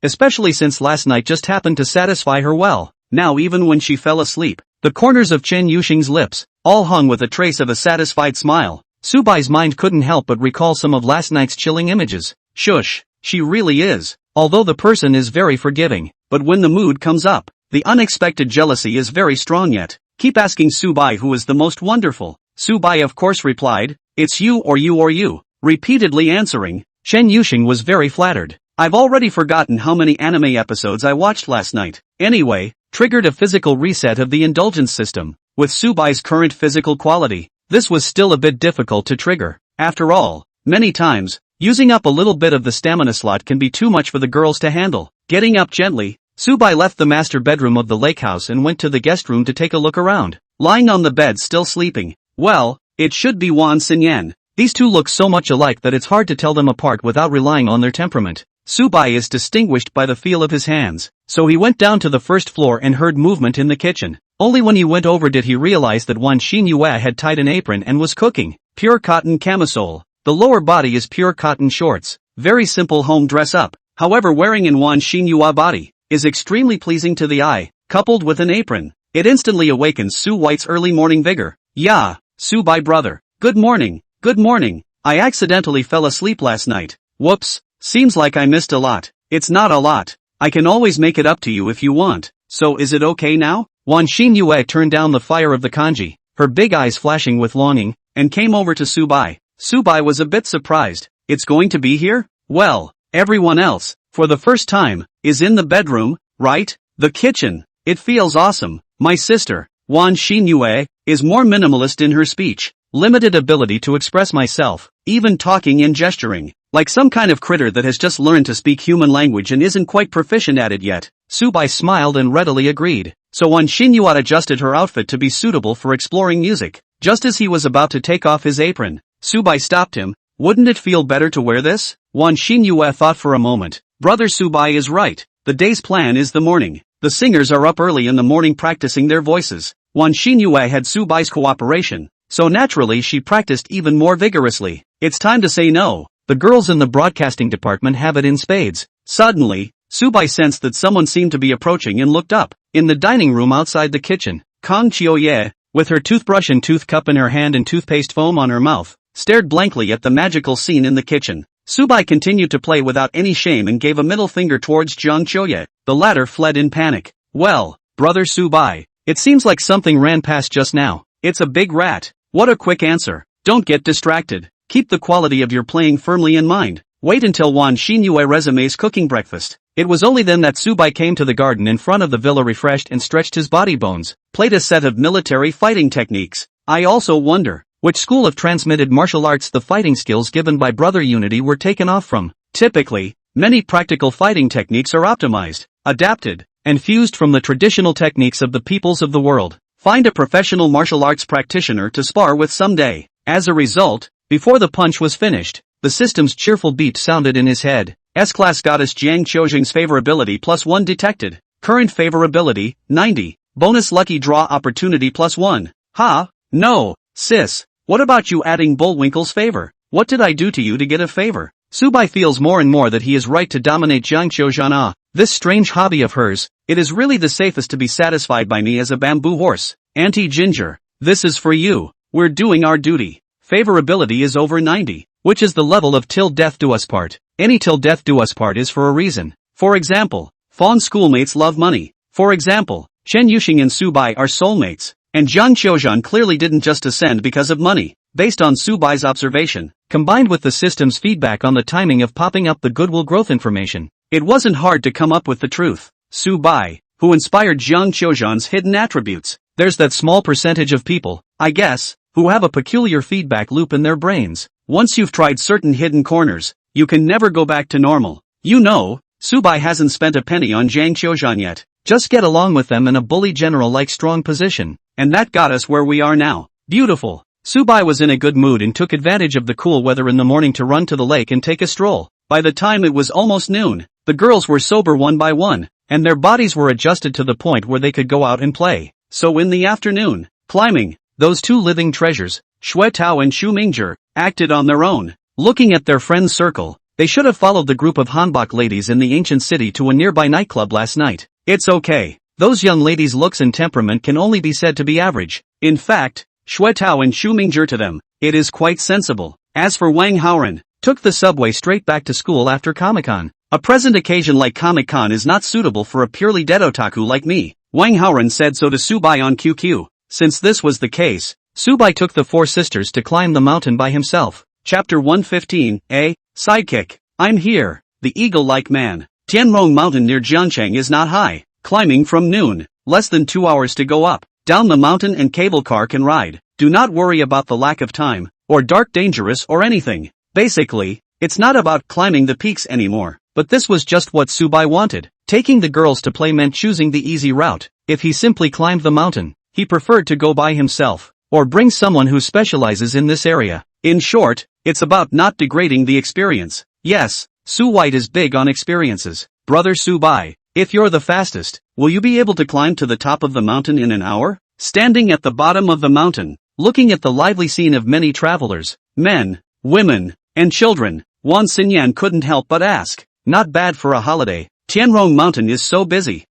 especially since last night just happened to satisfy her well. Now even when she fell asleep, the corners of Chen Yuxing's lips, all hung with a trace of a satisfied smile. Subai's mind couldn't help but recall some of last night's chilling images. Shush, she really is. Although the person is very forgiving, but when the mood comes up, the unexpected jealousy is very strong yet. Keep asking Subai who is the most wonderful. Subai of course replied, it's you or you or you. Repeatedly answering, Chen Yuxing was very flattered. I've already forgotten how many anime episodes I watched last night. Anyway, triggered a physical reset of the indulgence system. With Subai's current physical quality, this was still a bit difficult to trigger. After all, many times, using up a little bit of the stamina slot can be too much for the girls to handle. Getting up gently, Subai left the master bedroom of the lake house and went to the guest room to take a look around. Lying on the bed still sleeping. Well, it should be Yuan Xin. These two look so much alike that it's hard to tell them apart without relying on their temperament. Subai is distinguished by the feel of his hands, so he went down to the first floor and heard movement in the kitchen. Only when he went over did he realize that Yuan Xin had tied an apron and was cooking. Pure cotton camisole. The lower body is pure cotton shorts. Very simple home dress up. However, wearing in Yuan Xin body is extremely pleasing to the eye, coupled with an apron. It instantly awakens Su White's early morning vigor. Yeah, Subai brother. Good morning, good morning. I accidentally fell asleep last night. Whoops, seems like I missed a lot. It's not a lot. I can always make it up to you if you want. So is it okay now? Yuan Xin turned down the fire of the kanji, her big eyes flashing with longing, and came over to Subai. Subai was a bit surprised. It's going to be here? Well, everyone else, for the first time, is in the bedroom, right? The kitchen. It feels awesome. My sister, Yuan Xin, is more minimalist in her speech. Limited ability to express myself, even talking and gesturing. Like some kind of critter that has just learned to speak human language and isn't quite proficient at it yet. Subai smiled and readily agreed. So Yuan Xin adjusted her outfit to be suitable for exploring music. Just as he was about to take off his apron, Subai stopped him. Wouldn't it feel better to wear this? Yuan Xin thought for a moment. Brother Subai is right. The day's plan is the morning. The singers are up early in the morning practicing their voices. Yuan Xin had Subai's cooperation, so naturally she practiced even more vigorously. It's time to say no. The girls in the broadcasting department have it in spades. Suddenly, Subai sensed that someone seemed to be approaching and looked up. In the dining room outside the kitchen, Kang Chioye, with her toothbrush and tooth cup in her hand and toothpaste foam on her mouth, stared blankly at the magical scene in the kitchen. Subai continued to play without any shame and gave a middle finger towards Jiang Chioye. The latter fled in panic. Well, brother Subai, it seems like something ran past just now. It's a big rat. What a quick answer. Don't get distracted. Keep the quality of your playing firmly in mind. Wait until Yuan Xin resumes cooking breakfast. It was only then that Subai came to the garden in front of the villa, refreshed and stretched his body bones, played a set of military fighting techniques. I also wonder, which school of transmitted martial arts the fighting skills given by Brother Unity were taken off from. Typically, many practical fighting techniques are optimized, adapted, and fused from the traditional techniques of the peoples of the world. Find a professional martial arts practitioner to spar with someday. As a result, Before the punch was finished, the system's cheerful beat sounded in his head. S-Class Goddess Jiang Qiuzheng's favorability +1 detected. Current favorability, 90. Bonus lucky draw opportunity +1. Ha? No, sis. What about you adding Bullwinkle's favor? What did I do to you to get a favor? Subai feels more and more that he is right to dominate Jiang Qiuzheng. This strange hobby of hers, it is really the safest to be satisfied by me as a bamboo horse. Auntie Ginger, this is for you. We're doing our duty. Favorability is over 90, which is the level of till death do us part. Any till death do us part is for a reason. For example, Fawn schoolmates love money. For example, Chen Yuxing and Subai are soulmates. And Jiang Qiuzheng clearly didn't just ascend because of money. Based on Subai's observation, combined with the system's feedback on the timing of popping up the goodwill growth information, it wasn't hard to come up with the truth. Subai, who inspired Jiang Qiuzheng's hidden attributes. There's that small percentage of people, I guess, who have a peculiar feedback loop in their brains. Once you've tried certain hidden corners, you can never go back to normal. You know, Subai hasn't spent a penny on Jiang Qiuzheng yet. Just get along with them in a bully general-like strong position. And that got us where we are now. Beautiful. Subai was in a good mood and took advantage of the cool weather in the morning to run to the lake and take a stroll. By the time it was almost noon, the girls were sober one by one, and their bodies were adjusted to the point where they could go out and play. So in the afternoon, climbing, those two living treasures, Shui Tao and Xu Mingzhi, acted on their own. Looking at their friend's circle, they should have followed the group of Hanbok ladies in the ancient city to a nearby nightclub last night. It's okay. Those young ladies' looks and temperament can only be said to be average. In fact, Shui Tao and Xu Mingzhi to them, it is quite sensible. As for Wang Haoran, took the subway straight back to school after Comic-Con. A present occasion like Comic-Con is not suitable for a purely dead otaku like me. Wang Haoran said so to Subai on QQ. Since this was the case, Subai took the four sisters to climb the mountain by himself. Chapter 115, A. Sidekick. I'm here, the eagle-like man. Tianrong Mountain near Jiangcheng is not high. Climbing from noon, less than 2 hours to go up. Down the mountain and cable car can ride. Do not worry about the lack of time, or dark dangerous or anything. Basically, it's not about climbing the peaks anymore. But this was just what Subai wanted. Taking the girls to play meant choosing the easy route. If he simply climbed the mountain, he preferred to go by himself, or bring someone who specializes in this area. In short, it's about not degrading the experience. Yes, Su White is big on experiences. Brother Subai, if you're the fastest, will you be able to climb to the top of the mountain in an hour? Standing at the bottom of the mountain, looking at the lively scene of many travelers, men, women, and children, Wan Xinyan couldn't help but ask. Not bad for a holiday. Tianrong Mountain is so busy.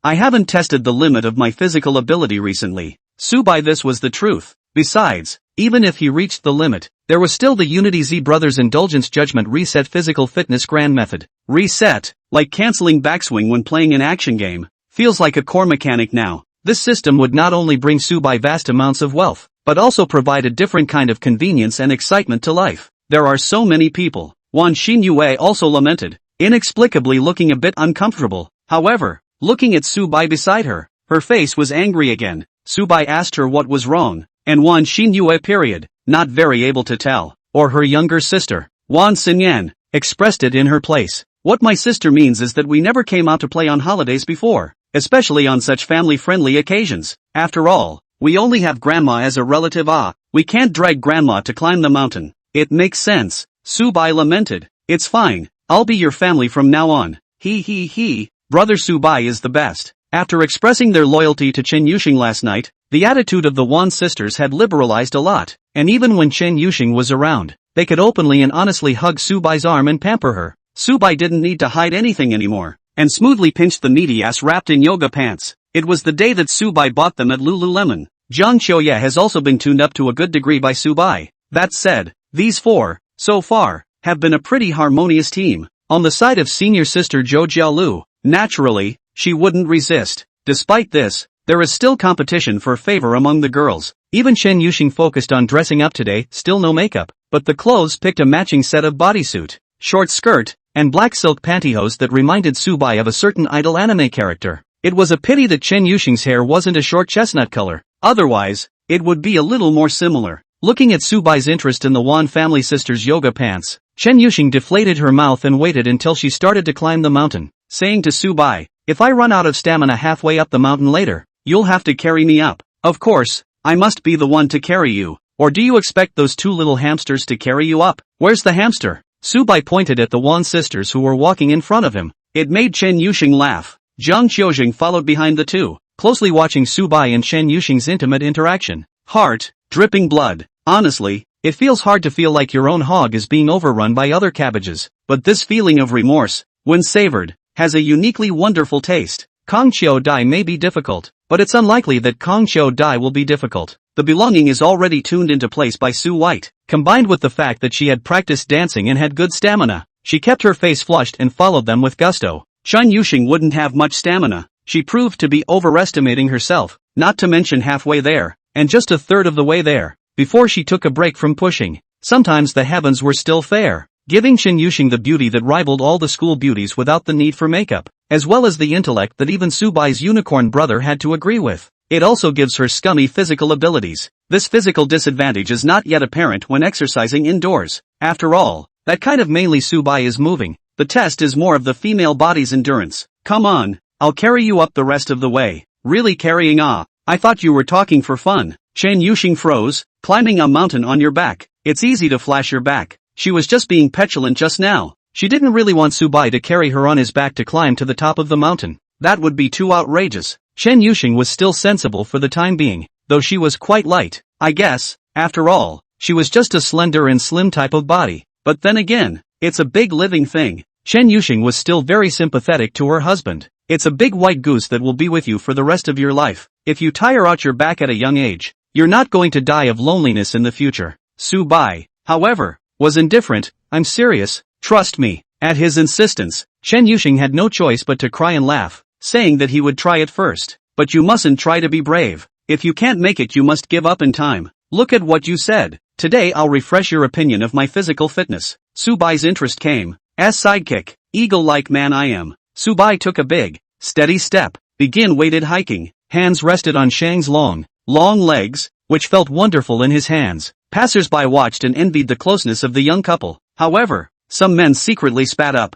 I haven't tested the limit of my physical ability recently. Subai, this was the truth. Besides, even if he reached the limit, there was still the Unity Z Brothers Indulgence Judgment Reset Physical Fitness Grand Method. Reset, like canceling backswing when playing an action game, feels like a core mechanic now. This system would not only bring Subai vast amounts of wealth, but also provide a different kind of convenience and excitement to life. There are so many people. Wan Xinyue also lamented, inexplicably looking a bit uncomfortable. However, looking at Subai beside her, her face was angry again. Subai asked her what was wrong, and Wan Xinyue not very able to tell, or her younger sister, Wan Xinyan, expressed it in her place. What my sister means is that we never came out to play on holidays before, especially on such family-friendly occasions. After all, we only have grandma as a relative. We can't drag grandma to climb the mountain. It makes sense, Subai lamented. It's fine, I'll be your family from now on. He. Brother Subai is the best. After expressing their loyalty to Chen Yuxing last night, the attitude of the Wan sisters had liberalized a lot, and even when Chen Yuxing was around, they could openly and honestly hug Subai's arm and pamper her. Subai didn't need to hide anything anymore, and smoothly pinched the meaty ass wrapped in yoga pants. It was the day that Subai bought them at Lululemon. Zhang Qiuye has also been tuned up to a good degree by Subai. That said, these four, so far, have been a pretty harmonious team. On the side of senior sister Zhou Jiaolu, naturally, she wouldn't resist. Despite this, there is still competition for favor among the girls. Even Chen Yuxing focused on dressing up today, still no makeup, but the clothes picked a matching set of bodysuit, short skirt, and black silk pantyhose that reminded Subai of a certain idol anime character. It was a pity that Chen Yuxing's hair wasn't a short chestnut color. Otherwise, it would be a little more similar. Looking at Subai's interest in the Wan family sisters' yoga pants, Chen Yuxing deflated her mouth and waited until she started to climb the mountain, saying to Subai, if I run out of stamina halfway up the mountain later, you'll have to carry me up. Of course, I must be the one to carry you. Or do you expect those two little hamsters to carry you up? Where's the hamster? Subai pointed at the Wan sisters who were walking in front of him. It made Chen Yuxing laugh. Zhang Qiujing followed behind the two, closely watching Subai and Chen Yuxing's intimate interaction. Heart, dripping blood. Honestly, it feels hard to feel like your own hog is being overrun by other cabbages, but this feeling of remorse, when savored, has a uniquely wonderful taste. Kong Qiu Dai may be difficult, but it's unlikely that Kong Qiu Dai will be difficult. The belonging is already tuned into place by Su White, combined with the fact that she had practiced dancing and had good stamina. She kept her face flushed and followed them with gusto. Chen Yuxing wouldn't have much stamina. She proved to be overestimating herself, not to mention halfway there, and just a third of the way there, before she took a break from pushing. Sometimes the heavens were still fair, giving Chen Yuxing the beauty that rivaled all the school beauties without the need for makeup, as well as the intellect that even Subai's unicorn brother had to agree with. It also gives her scummy physical abilities. This physical disadvantage is not yet apparent when exercising indoors. After all, that kind of mainly Subai is moving. The test is more of the female body's endurance. Come on, I'll carry you up the rest of the way. Really carrying? Ah, I thought you were talking for fun. Chen Yuxing froze. Climbing a mountain on your back. It's easy to flash your back. She was just being petulant just now. She didn't really want Subai to carry her on his back to climb to the top of the mountain. That would be too outrageous. Chen Yuxing was still sensible for the time being, though she was quite light. I guess, after all, she was just a slender and slim type of body. But then again, it's a big living thing. Chen Yuxing was still very sympathetic to her husband. It's a big white goose that will be with you for the rest of your life. If you tire out your back at a young age, you're not going to die of loneliness in the future. Subai, however, was indifferent. I'm serious, trust me. At his insistence, Chen Yuxing had no choice but to cry and laugh, saying that he would try it first. But you mustn't try to be brave. If you can't make it, you must give up in time. Look at what you said. Today I'll refresh your opinion of my physical fitness. Subai's interest came. As sidekick, eagle-like man I am. Subai took a big, steady step. Begin weighted hiking. Hands rested on Shang's long legs, which felt wonderful in his hands. Passers-by watched and envied the closeness of the young couple. However, some men secretly spat up.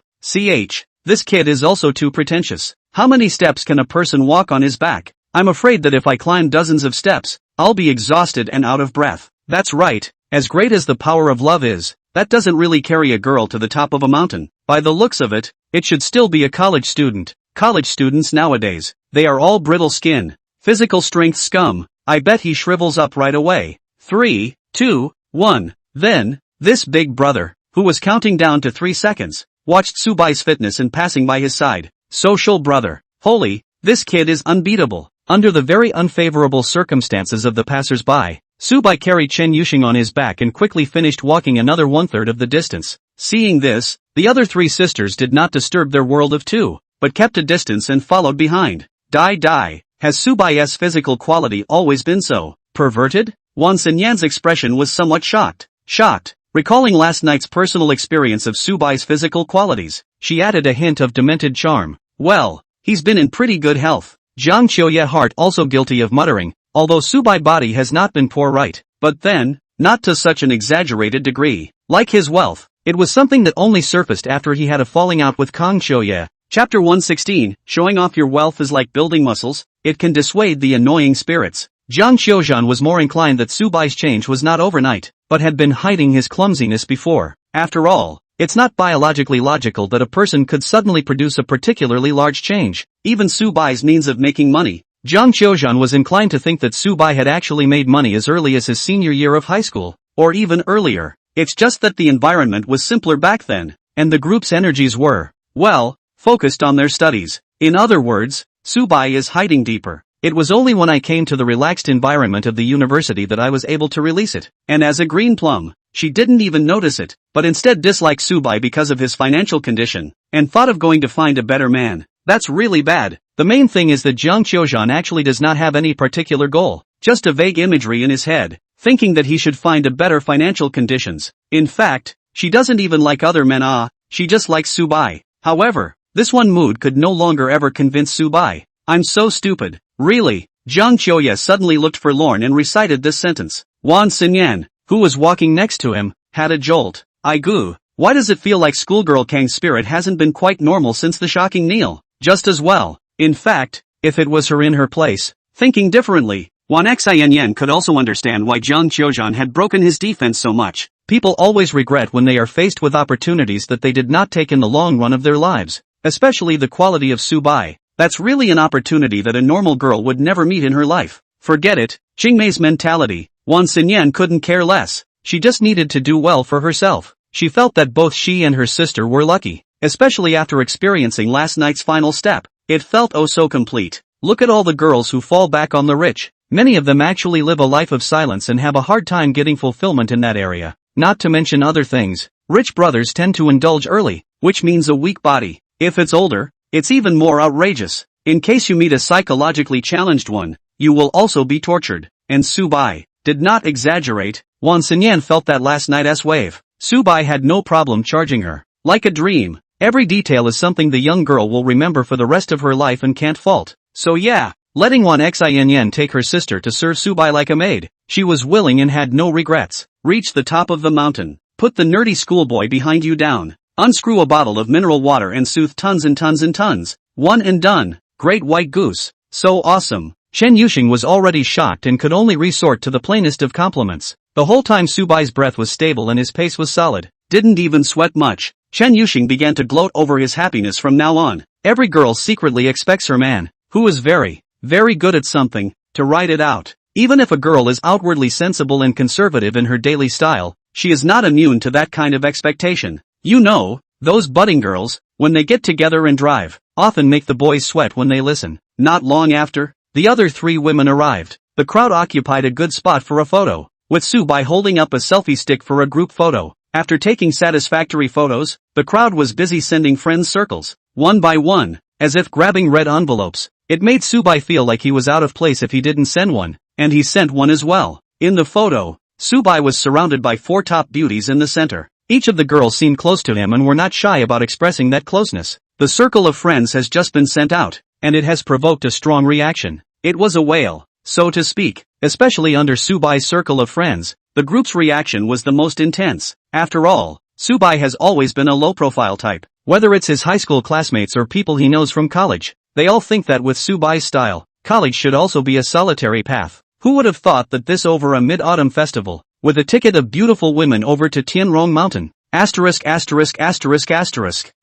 This kid is also too pretentious. How many steps can a person walk on his back? I'm afraid that if I climb dozens of steps, I'll be exhausted and out of breath. That's right, as great as the power of love is, that doesn't really carry a girl to the top of a mountain. By the looks of it, it should still be a college student. College students nowadays, they are all brittle skin. Physical strength scum. I bet he shrivels up right away. 3, 2, 1. Then, this big brother, who was counting down to 3 seconds, watched Subai's fitness and passing by his side. Social brother. Holy, this kid is unbeatable. Under the very unfavorable circumstances of the passers-by, Subai carried Chen Yuxing on his back and quickly finished walking another 1/3 of the distance. Seeing this, the other 3 sisters did not disturb their world of 2, but kept a distance and followed behind. Has Subai's physical quality always been so perverted? Wan Xinyan's expression was somewhat shocked. Recalling last night's personal experience of Subai's physical qualities, she added a hint of demented charm. Well, he's been in pretty good health. Zhang Qiuye heart also guilty of muttering, although Subai body has not been poor right, but then, not to such an exaggerated degree. Like his wealth, it was something that only surfaced after he had a falling out with Kong Qiuye. Chapter 116, showing off your wealth is like building muscles, it can dissuade the annoying spirits. Zhang Qiuzhan was more inclined that Subai's change was not overnight, but had been hiding his clumsiness before. After all, it's not biologically logical that a person could suddenly produce a particularly large change. Even Subai's means of making money. Zhang Qiuzhan was inclined to think that Subai had actually made money as early as his senior year of high school, or even earlier. It's just that the environment was simpler back then, and the group's energies were, well, focused on their studies. In other words, Subai is hiding deeper. It was only when I came to the relaxed environment of the university that I was able to release it. And as a green plum, she didn't even notice it, but instead disliked Subai because of his financial condition, and thought of going to find a better man. That's really bad. The main thing is that Zhang Qiuzhan actually does not have any particular goal, just a vague imagery in his head, thinking that he should find a better financial conditions. In fact, she doesn't even like other men, she just likes Subai. However, this one mood could no longer ever convince Subai. I'm so stupid. Really? Zhang Qiuye suddenly looked forlorn and recited this sentence. Wan Xinyan, who was walking next to him, had a jolt. Aigu, why does it feel like schoolgirl Kang's spirit hasn't been quite normal since the shocking kneel? Just as well. In fact, if it was her in her place, thinking differently, Wan Xin could also understand why Jiang Qiuzhan had broken his defense so much. People always regret when they are faced with opportunities that they did not take in the long run of their lives, especially the quality of Subai. That's really an opportunity that a normal girl would never meet in her life. Forget it, Qingmei's mentality. Wan Xinyan couldn't care less. She just needed to do well for herself. She felt that both she and her sister were lucky, especially after experiencing last night's final step. It felt oh so complete. Look at all the girls who fall back on the rich. Many of them actually live a life of silence and have a hard time getting fulfillment in that area. Not to mention other things. Rich brothers tend to indulge early, which means a weak body. If it's older, it's even more outrageous. In case you meet a psychologically challenged one, you will also be tortured. And Subai did not exaggerate. Wan Xinyan felt that last night's wave. Subai had no problem charging her. Like a dream. Every detail is something the young girl will remember for the rest of her life and can't fault. So yeah, letting Wan Xin take her sister to serve Subai like a maid, she was willing and had no regrets. Reach the top of the mountain. Put the nerdy schoolboy behind you down. Unscrew a bottle of mineral water and soothe tons and tons and tons. One and done. Great white goose. So awesome. Chen Yuxing was already shocked and could only resort to the plainest of compliments. The whole time Subai's breath was stable and his pace was solid. Didn't even sweat much. Chen Yuxing began to gloat over his happiness from now on. Every girl secretly expects her man, who is very, very good at something, to ride it out. Even if a girl is outwardly sensible and conservative in her daily style, she is not immune to that kind of expectation. You know, those budding girls, when they get together and drive, often make the boys sweat when they listen. Not long after, the other three women arrived. The crowd occupied a good spot for a photo, with Subai holding up a selfie stick for a group photo. After taking satisfactory photos, the crowd was busy sending friends circles, one by one, as if grabbing red envelopes. It made Subai feel like he was out of place if he didn't send one, and he sent one as well. In the photo, Subai was surrounded by four top beauties in the center. Each of the girls seemed close to him and were not shy about expressing that closeness. The circle of friends has just been sent out, and it has provoked a strong reaction. It was a whale, so to speak, especially under Subai's circle of friends. The group's reaction was the most intense. After all, Subai has always been a low-profile type. Whether it's his high school classmates or people he knows from college, they all think that with Subai's style, college should also be a solitary path. Who would have thought that this over a mid-autumn festival, with a ticket of beautiful women over to Tianrong Mountain?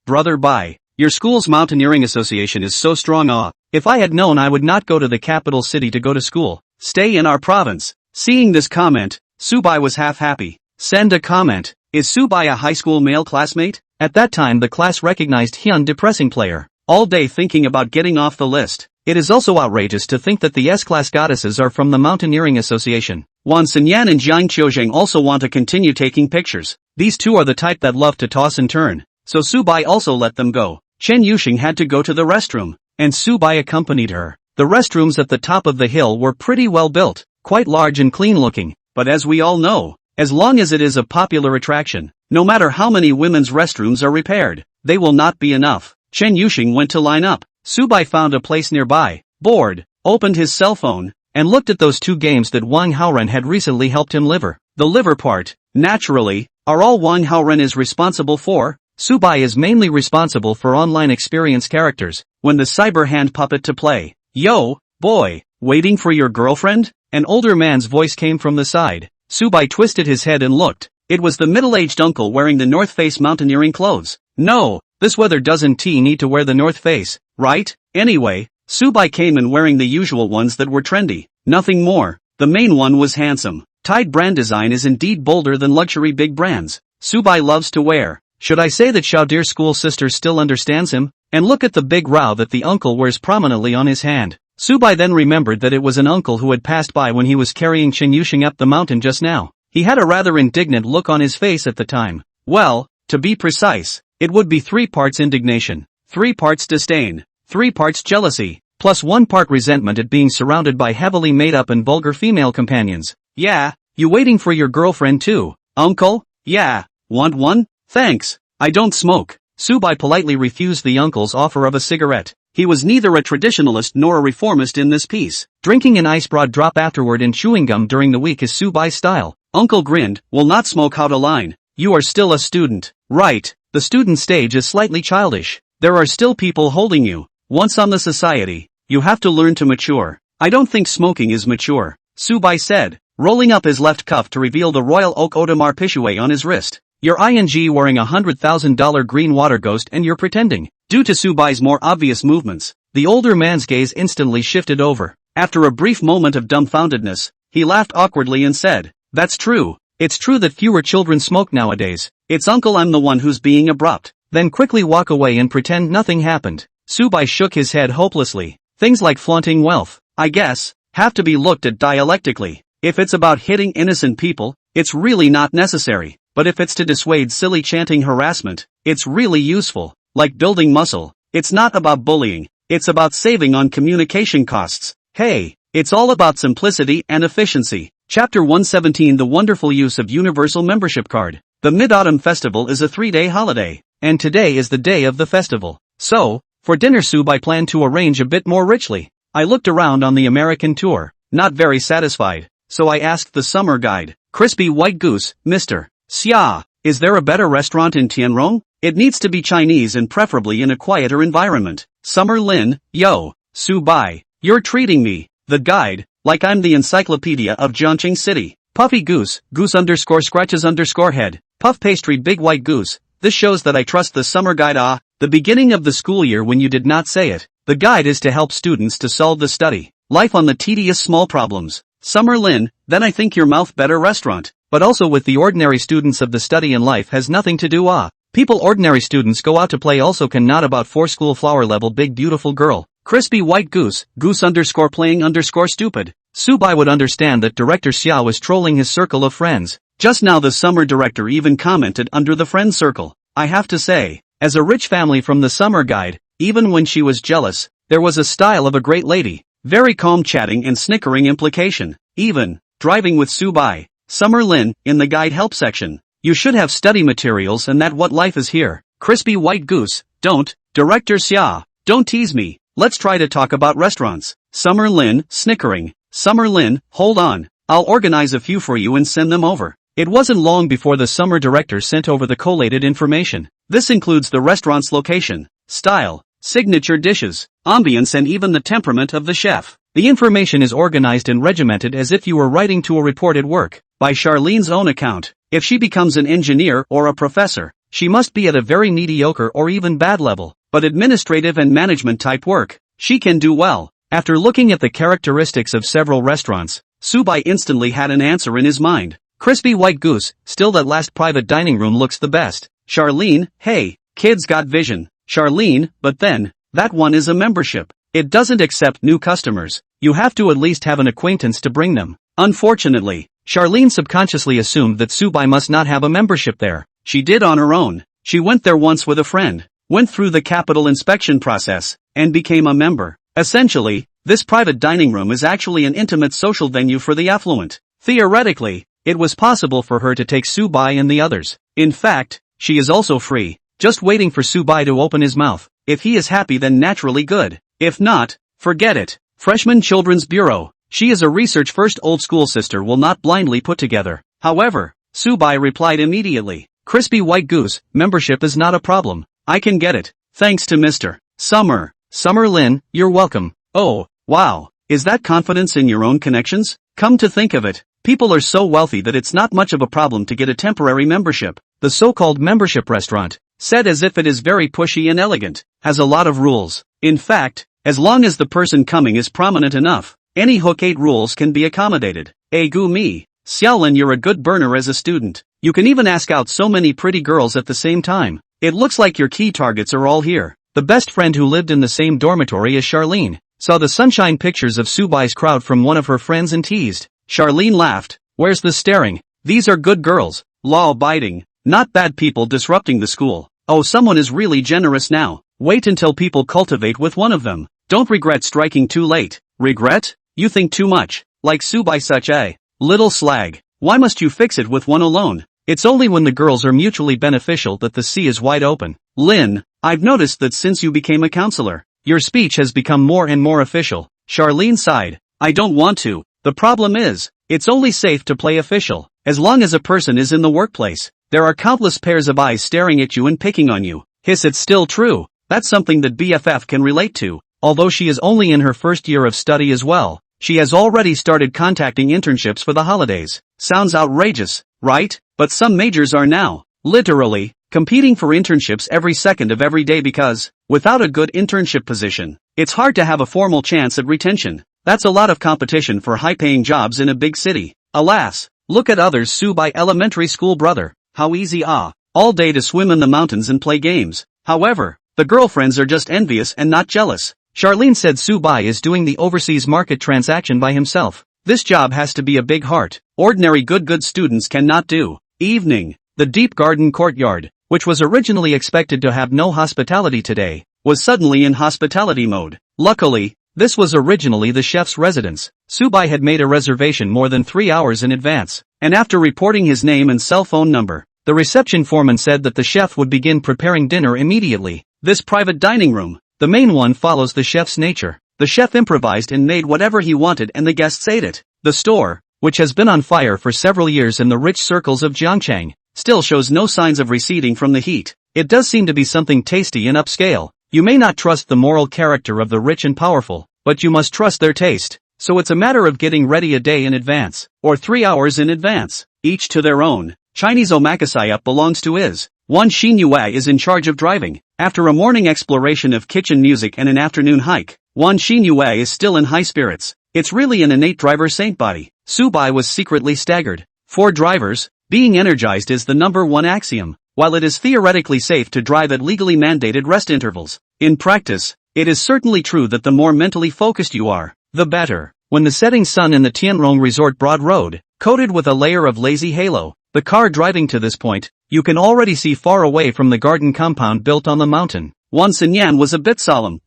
Brother bye. Your school's mountaineering association is so strong. If I had known I would not go to the capital city to go to school. Stay in our province. Seeing this comment, Subai was half happy. Send a comment. Is Subai a high school male classmate? At that time the class recognized Hyun depressing player. All day thinking about getting off the list. It is also outrageous to think that the S-class goddesses are from the Mountaineering Association. Wan Xinyan and Jiang Qiuzhan also want to continue taking pictures. These two are the type that love to toss and turn. So Subai also let them go. Chen Yuxing had to go to the restroom, and Subai accompanied her. The restrooms at the top of the hill were pretty well built, quite large and clean looking. But as we all know, as long as it is a popular attraction, no matter how many women's restrooms are repaired, they will not be enough. Chen Yuxing went to line up. Subai found a place nearby, bored, opened his cell phone, and looked at those two games that Wang Haoren had recently helped him liver. The liver part, naturally, are all Wang Haoren is responsible for. Subai is mainly responsible for online experience characters, when the cyber hand puppet to play. Yo, boy, waiting for your girlfriend? An older man's voice came from the side. Subai twisted his head and looked. It was the middle-aged uncle wearing the North Face mountaineering clothes. No, this weather doesn't need to wear the North Face, right? Anyway, Subai came in wearing the usual ones that were trendy. Nothing more. The main one was handsome. Tide brand design is indeed bolder than luxury big brands. Subai loves to wear. Should I say that Xiaodir's school sister still understands him? And look at the big row that the uncle wears prominently on his hand. Subai then remembered that it was an uncle who had passed by when he was carrying Chen Yuxing up the mountain just now. He had a rather indignant look on his face at the time. Well, to be precise, it would be 3 parts indignation, 3 parts disdain, 3 parts jealousy, plus 1 part resentment at being surrounded by heavily made up and vulgar female companions. Yeah, you waiting for your girlfriend too, uncle? Yeah, want one? Thanks, I don't smoke. Subai politely refused the uncle's offer of a cigarette. He was neither a traditionalist nor a reformist in this piece. Drinking an ice broad drop afterward and chewing gum during the week is Subai's style. Uncle grinned, will not smoke out of line. You are still a student. Right, the student stage is slightly childish. There are still people holding you. Once on the society, you have to learn to mature. I don't think smoking is mature. Subai said, rolling up his left cuff to reveal the Royal Oak Audemars Piguet on his wrist. You're wearing a $100,000 green water ghost and you're pretending. Due to Subai's more obvious movements, the older man's gaze instantly shifted over. After a brief moment of dumbfoundedness, he laughed awkwardly and said, "That's true. It's true that fewer children smoke nowadays. It's uncle, I'm the one who's being abrupt." Then quickly walk away and pretend nothing happened. Subai shook his head hopelessly. Things like flaunting wealth, I guess, have to be looked at dialectically. If it's about hitting innocent people, it's really not necessary. But if it's to dissuade silly chanting harassment, it's really useful. Like building muscle, it's not about bullying, it's about saving on communication costs. Hey, it's all about simplicity and efficiency. Chapter 117: The wonderful use of Universal Membership Card. The Mid-Autumn Festival is a 3-day holiday, and today is the day of the festival. So, for dinner Subai planned to arrange a bit more richly. I looked around on the American tour, not very satisfied, so I asked the summer guide, "Crispy White Goose, Mr. Xia, is there a better restaurant in Tianrong? It needs to be Chinese and preferably in a quieter environment." Summer Lin, yo, Subai, you're treating me, the guide, like I'm the encyclopedia of Jiangqing City. Puffy goose, goose_scratches_head, puff pastry big white goose. This shows that I trust the summer guide. The beginning of the school year when you did not say it. The guide is to help students to solve the study life on the tedious small problems. Summer Lin, then I think your mouth better restaurant, but also with the ordinary students of the study and life has nothing to do. People ordinary students go out to play also can not about for school flower level big beautiful girl. Crispy white goose, goose_playing_stupid. Subai would understand that Director Xia was trolling his circle of friends. Just now the summer director even commented under the friend circle. I have to say, as a rich family from the summer guide, even when she was jealous, there was a style of a great lady. Very calm chatting and snickering implication. Even, driving with Subai. Summer Lin, in the guide help section. You should have study materials and that what life is here. Crispy white goose, don't, Director Xia, don't tease me. Let's try to talk about restaurants. Summer Lin, snickering. Summer Lin, hold on, I'll organize a few for you and send them over. It wasn't long before the summer director sent over the collated information. This includes the restaurant's location, style, signature dishes, ambience and even the temperament of the chef. The information is organized and regimented as if you were writing to a report at work. By Charlene's own account, if she becomes an engineer or a professor, she must be at a very mediocre or even bad level, but administrative and management type work, she can do well. After looking at the characteristics of several restaurants, Subai instantly had an answer in his mind. Crispy white goose, still that last private dining room looks the best. Charlene, hey, kids got vision. Charlene, but then, that one is a membership. It doesn't accept new customers. You have to at least have an acquaintance to bring them. Unfortunately, Charlene subconsciously assumed that Subai must not have a membership there. She did on her own. She went there once with a friend, went through the capital inspection process, and became a member. Essentially, this private dining room is actually an intimate social venue for the affluent. Theoretically, it was possible for her to take Subai and the others. In fact, she is also free, just waiting for Subai to open his mouth. If he is happy then naturally good. If not, forget it. Freshman Children's Bureau. She is a research first old school sister will not blindly put together. However, Subai replied immediately. Crispy white goose, membership is not a problem. I can get it. Thanks to Mr. Summer. Summer Lin, you're welcome. Oh, wow. Is that confidence in your own connections? Come to think of it, people are so wealthy that it's not much of a problem to get a temporary membership. The so-called membership restaurant, said as if it is very pushy and elegant, has a lot of rules. In fact, as long as the person coming is prominent enough, any hook 8 rules can be accommodated. Gu me, Xiaolin, you're a good burner as a student. You can even ask out so many pretty girls at the same time. It looks like your key targets are all here. The best friend who lived in the same dormitory as Charlene saw the sunshine pictures of Subai's crowd from one of her friends and teased. Charlene laughed. Where's the staring? These are good girls, law-abiding, not bad people disrupting the school. Oh, someone is really generous now. Wait until people cultivate with one of them. Don't regret striking too late. Regret? You think too much. Like Subai, such a little slag. Why must you fix it with one alone? It's only when the girls are mutually beneficial that the sea is wide open. Lin, I've noticed that since you became a counselor, your speech has become more and more official. Charlene sighed. I don't want to. The problem is, it's only safe to play official, as long as a person is in the workplace. There are countless pairs of eyes staring at you and picking on you. Hiss, it's still true. That's something that BFF can relate to. Although she is only in her first year of study as well, she has already started contacting internships for the holidays. Sounds outrageous, right? But some majors are now, literally, competing for internships every second of every day because, without a good internship position, it's hard to have a formal chance at retention. That's a lot of competition for high-paying jobs in a big city. Alas, look at others. Subai elementary school brother, how easy all day to swim in the mountains and play games. However, the girlfriends are just envious and not jealous. Charlene said Subai is doing the overseas market transaction by himself. This job has to be a big heart. Ordinary good students cannot do. Evening. The deep garden courtyard, which was originally expected to have no hospitality today, was suddenly in hospitality mode. Luckily, this was originally the chef's residence. Subai had made a reservation more than 3 hours in advance, and after reporting his name and cell phone number, the reception foreman said that the chef would begin preparing dinner immediately. This private dining room, the main one, follows the chef's nature. The chef improvised and made whatever he wanted and the guests ate it. The store, which has been on fire for several years in the rich circles of Jiangchang, still shows no signs of receding from the heat. It does seem to be something tasty and upscale. You may not trust the moral character of the rich and powerful, but you must trust their taste. So it's a matter of getting ready a day in advance, or 3 hours in advance, each to their own. Chinese omakase belongs to is. Yuan Xinyue is in charge of driving. After a morning exploration of kitchen music and an afternoon hike, Yuan Xinyue is still in high spirits. It's really an innate driver saint body. Subai was secretly staggered. For drivers, being energized is the #1 axiom. While it is theoretically safe to drive at legally mandated rest intervals, in practice, it is certainly true that the more mentally focused you are, the better. When the setting sun in the Tianrong Resort Broad Road, coated with a layer of lazy halo, the car driving to this point, you can already see far away from the garden compound built on the mountain. Wan Xinyan was a bit solemn.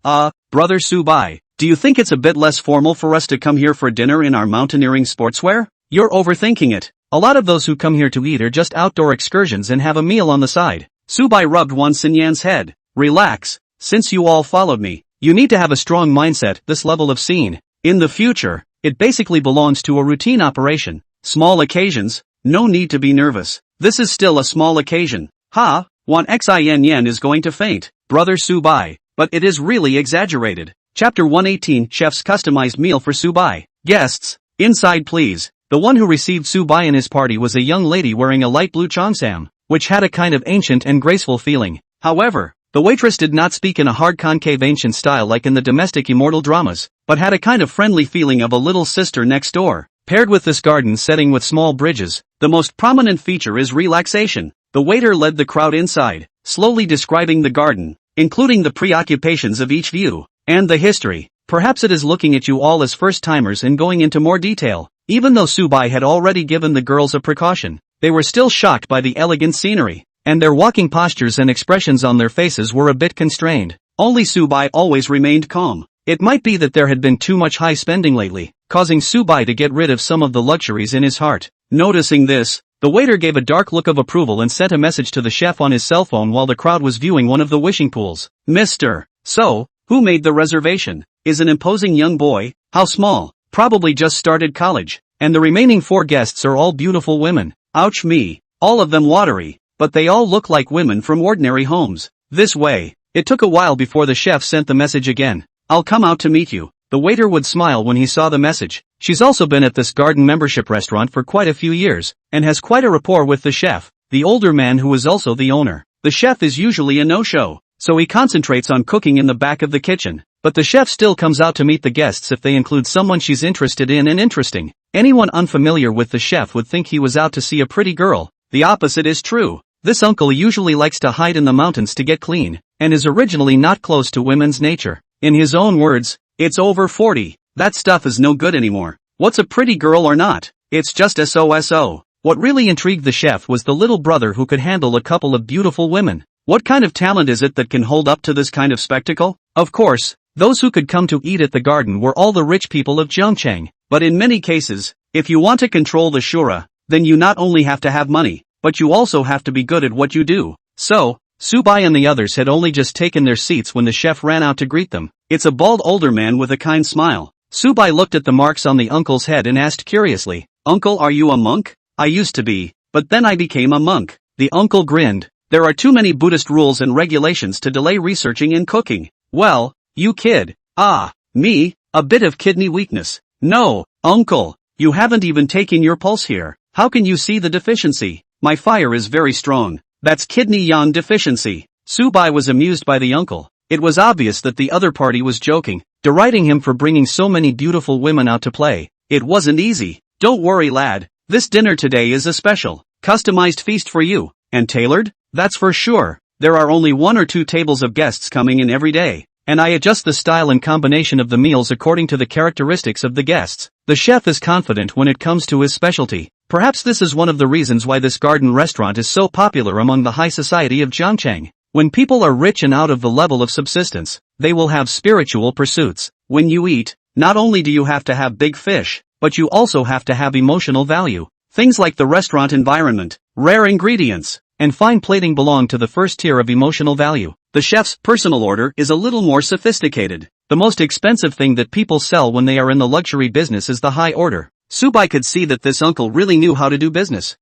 Brother Subai, do you think it's a bit less formal for us to come here for dinner in our mountaineering sportswear? You're overthinking it. A lot of those who come here to eat are just outdoor excursions and have a meal on the side. Subai rubbed Wan Xinyan's head. Relax, since you all followed me, you need to have a strong mindset. This level of scene, in the future, it basically belongs to a routine operation. Small occasions, no need to be nervous. This is still a small occasion. Wan Xin is going to faint, Brother Subai, but it is really exaggerated. Chapter 118 Chef's customized meal for Subai. Guests, inside please. The one who received Subai and his party was a young lady wearing a light blue cheongsam, which had a kind of ancient and graceful feeling. However, the waitress did not speak in a hard concave ancient style like in the domestic immortal dramas, but had a kind of friendly feeling of a little sister next door. Paired with this garden setting with small bridges, the most prominent feature is relaxation. The waiter led the crowd inside, slowly describing the garden, including the preoccupations of each view, and the history. Perhaps it is looking at you all as first-timers and going into more detail. Even though Subai had already given the girls a precaution, they were still shocked by the elegant scenery, and their walking postures and expressions on their faces were a bit constrained. Only Subai always remained calm. It might be that there had been too much high spending lately, causing Subai to get rid of some of the luxuries in his heart. Noticing this, the waiter gave a dark look of approval and sent a message to the chef on his cell phone while the crowd was viewing one of the wishing pools. Mr. So, who made the reservation? Is an imposing young boy. How small? Probably just started college. And the remaining 4 guests are all beautiful women. Ouch me. All of them watery, but they all look like women from ordinary homes. This way. It took a while before the chef sent the message again. I'll come out to meet you. The waiter would smile when he saw the message. She's also been at this garden membership restaurant for quite a few years, and has quite a rapport with the chef, the older man who is also the owner. The chef is usually a no-show, so he concentrates on cooking in the back of the kitchen. But the chef still comes out to meet the guests if they include someone she's interested in and interesting. Anyone unfamiliar with the chef would think he was out to see a pretty girl. The opposite is true. This uncle usually likes to hide in the mountains to get clean, and is originally not close to women's nature. In his own words, it's over 40. That stuff is no good anymore. What's a pretty girl or not? It's just SOSO. What really intrigued the chef was the little brother who could handle a couple of beautiful women. What kind of talent is it that can hold up to this kind of spectacle? Of course, those who could come to eat at the garden were all the rich people of Jiangchang. But in many cases, if you want to control the shura, then you not only have to have money, but you also have to be good at what you do. So, Subai and the others had only just taken their seats when the chef ran out to greet them. It's a bald older man with a kind smile. Subai looked at the marks on the uncle's head and asked curiously, "Uncle, are you a monk?" "I used to be, but then I became a monk." The uncle grinned. "There are too many Buddhist rules and regulations to delay researching and cooking." "Well, you kid." "Ah, me, a bit of kidney weakness. No, uncle, you haven't even taken your pulse here. How can you see the deficiency? My fire is very strong. That's kidney yuan deficiency. Subai was amused by the uncle. It was obvious that the other party was joking, deriding him for bringing so many beautiful women out to play. It wasn't easy. Don't worry, lad. This dinner today is a special, customized feast for you. And tailored? That's for sure. There are only 1 or 2 tables of guests coming in every day, and I adjust the style and combination of the meals according to the characteristics of the guests. The chef is confident when it comes to his specialty. Perhaps this is one of the reasons why this garden restaurant is so popular among the high society of Zhangcheng. When people are rich and out of the level of subsistence, they will have spiritual pursuits. When you eat, not only do you have to have big fish, but you also have to have emotional value. Things like the restaurant environment, rare ingredients, and fine plating belong to the first tier of emotional value. The chef's personal order is a little more sophisticated. The most expensive thing that people sell when they are in the luxury business is the high order. Subai could see that this uncle really knew how to do business.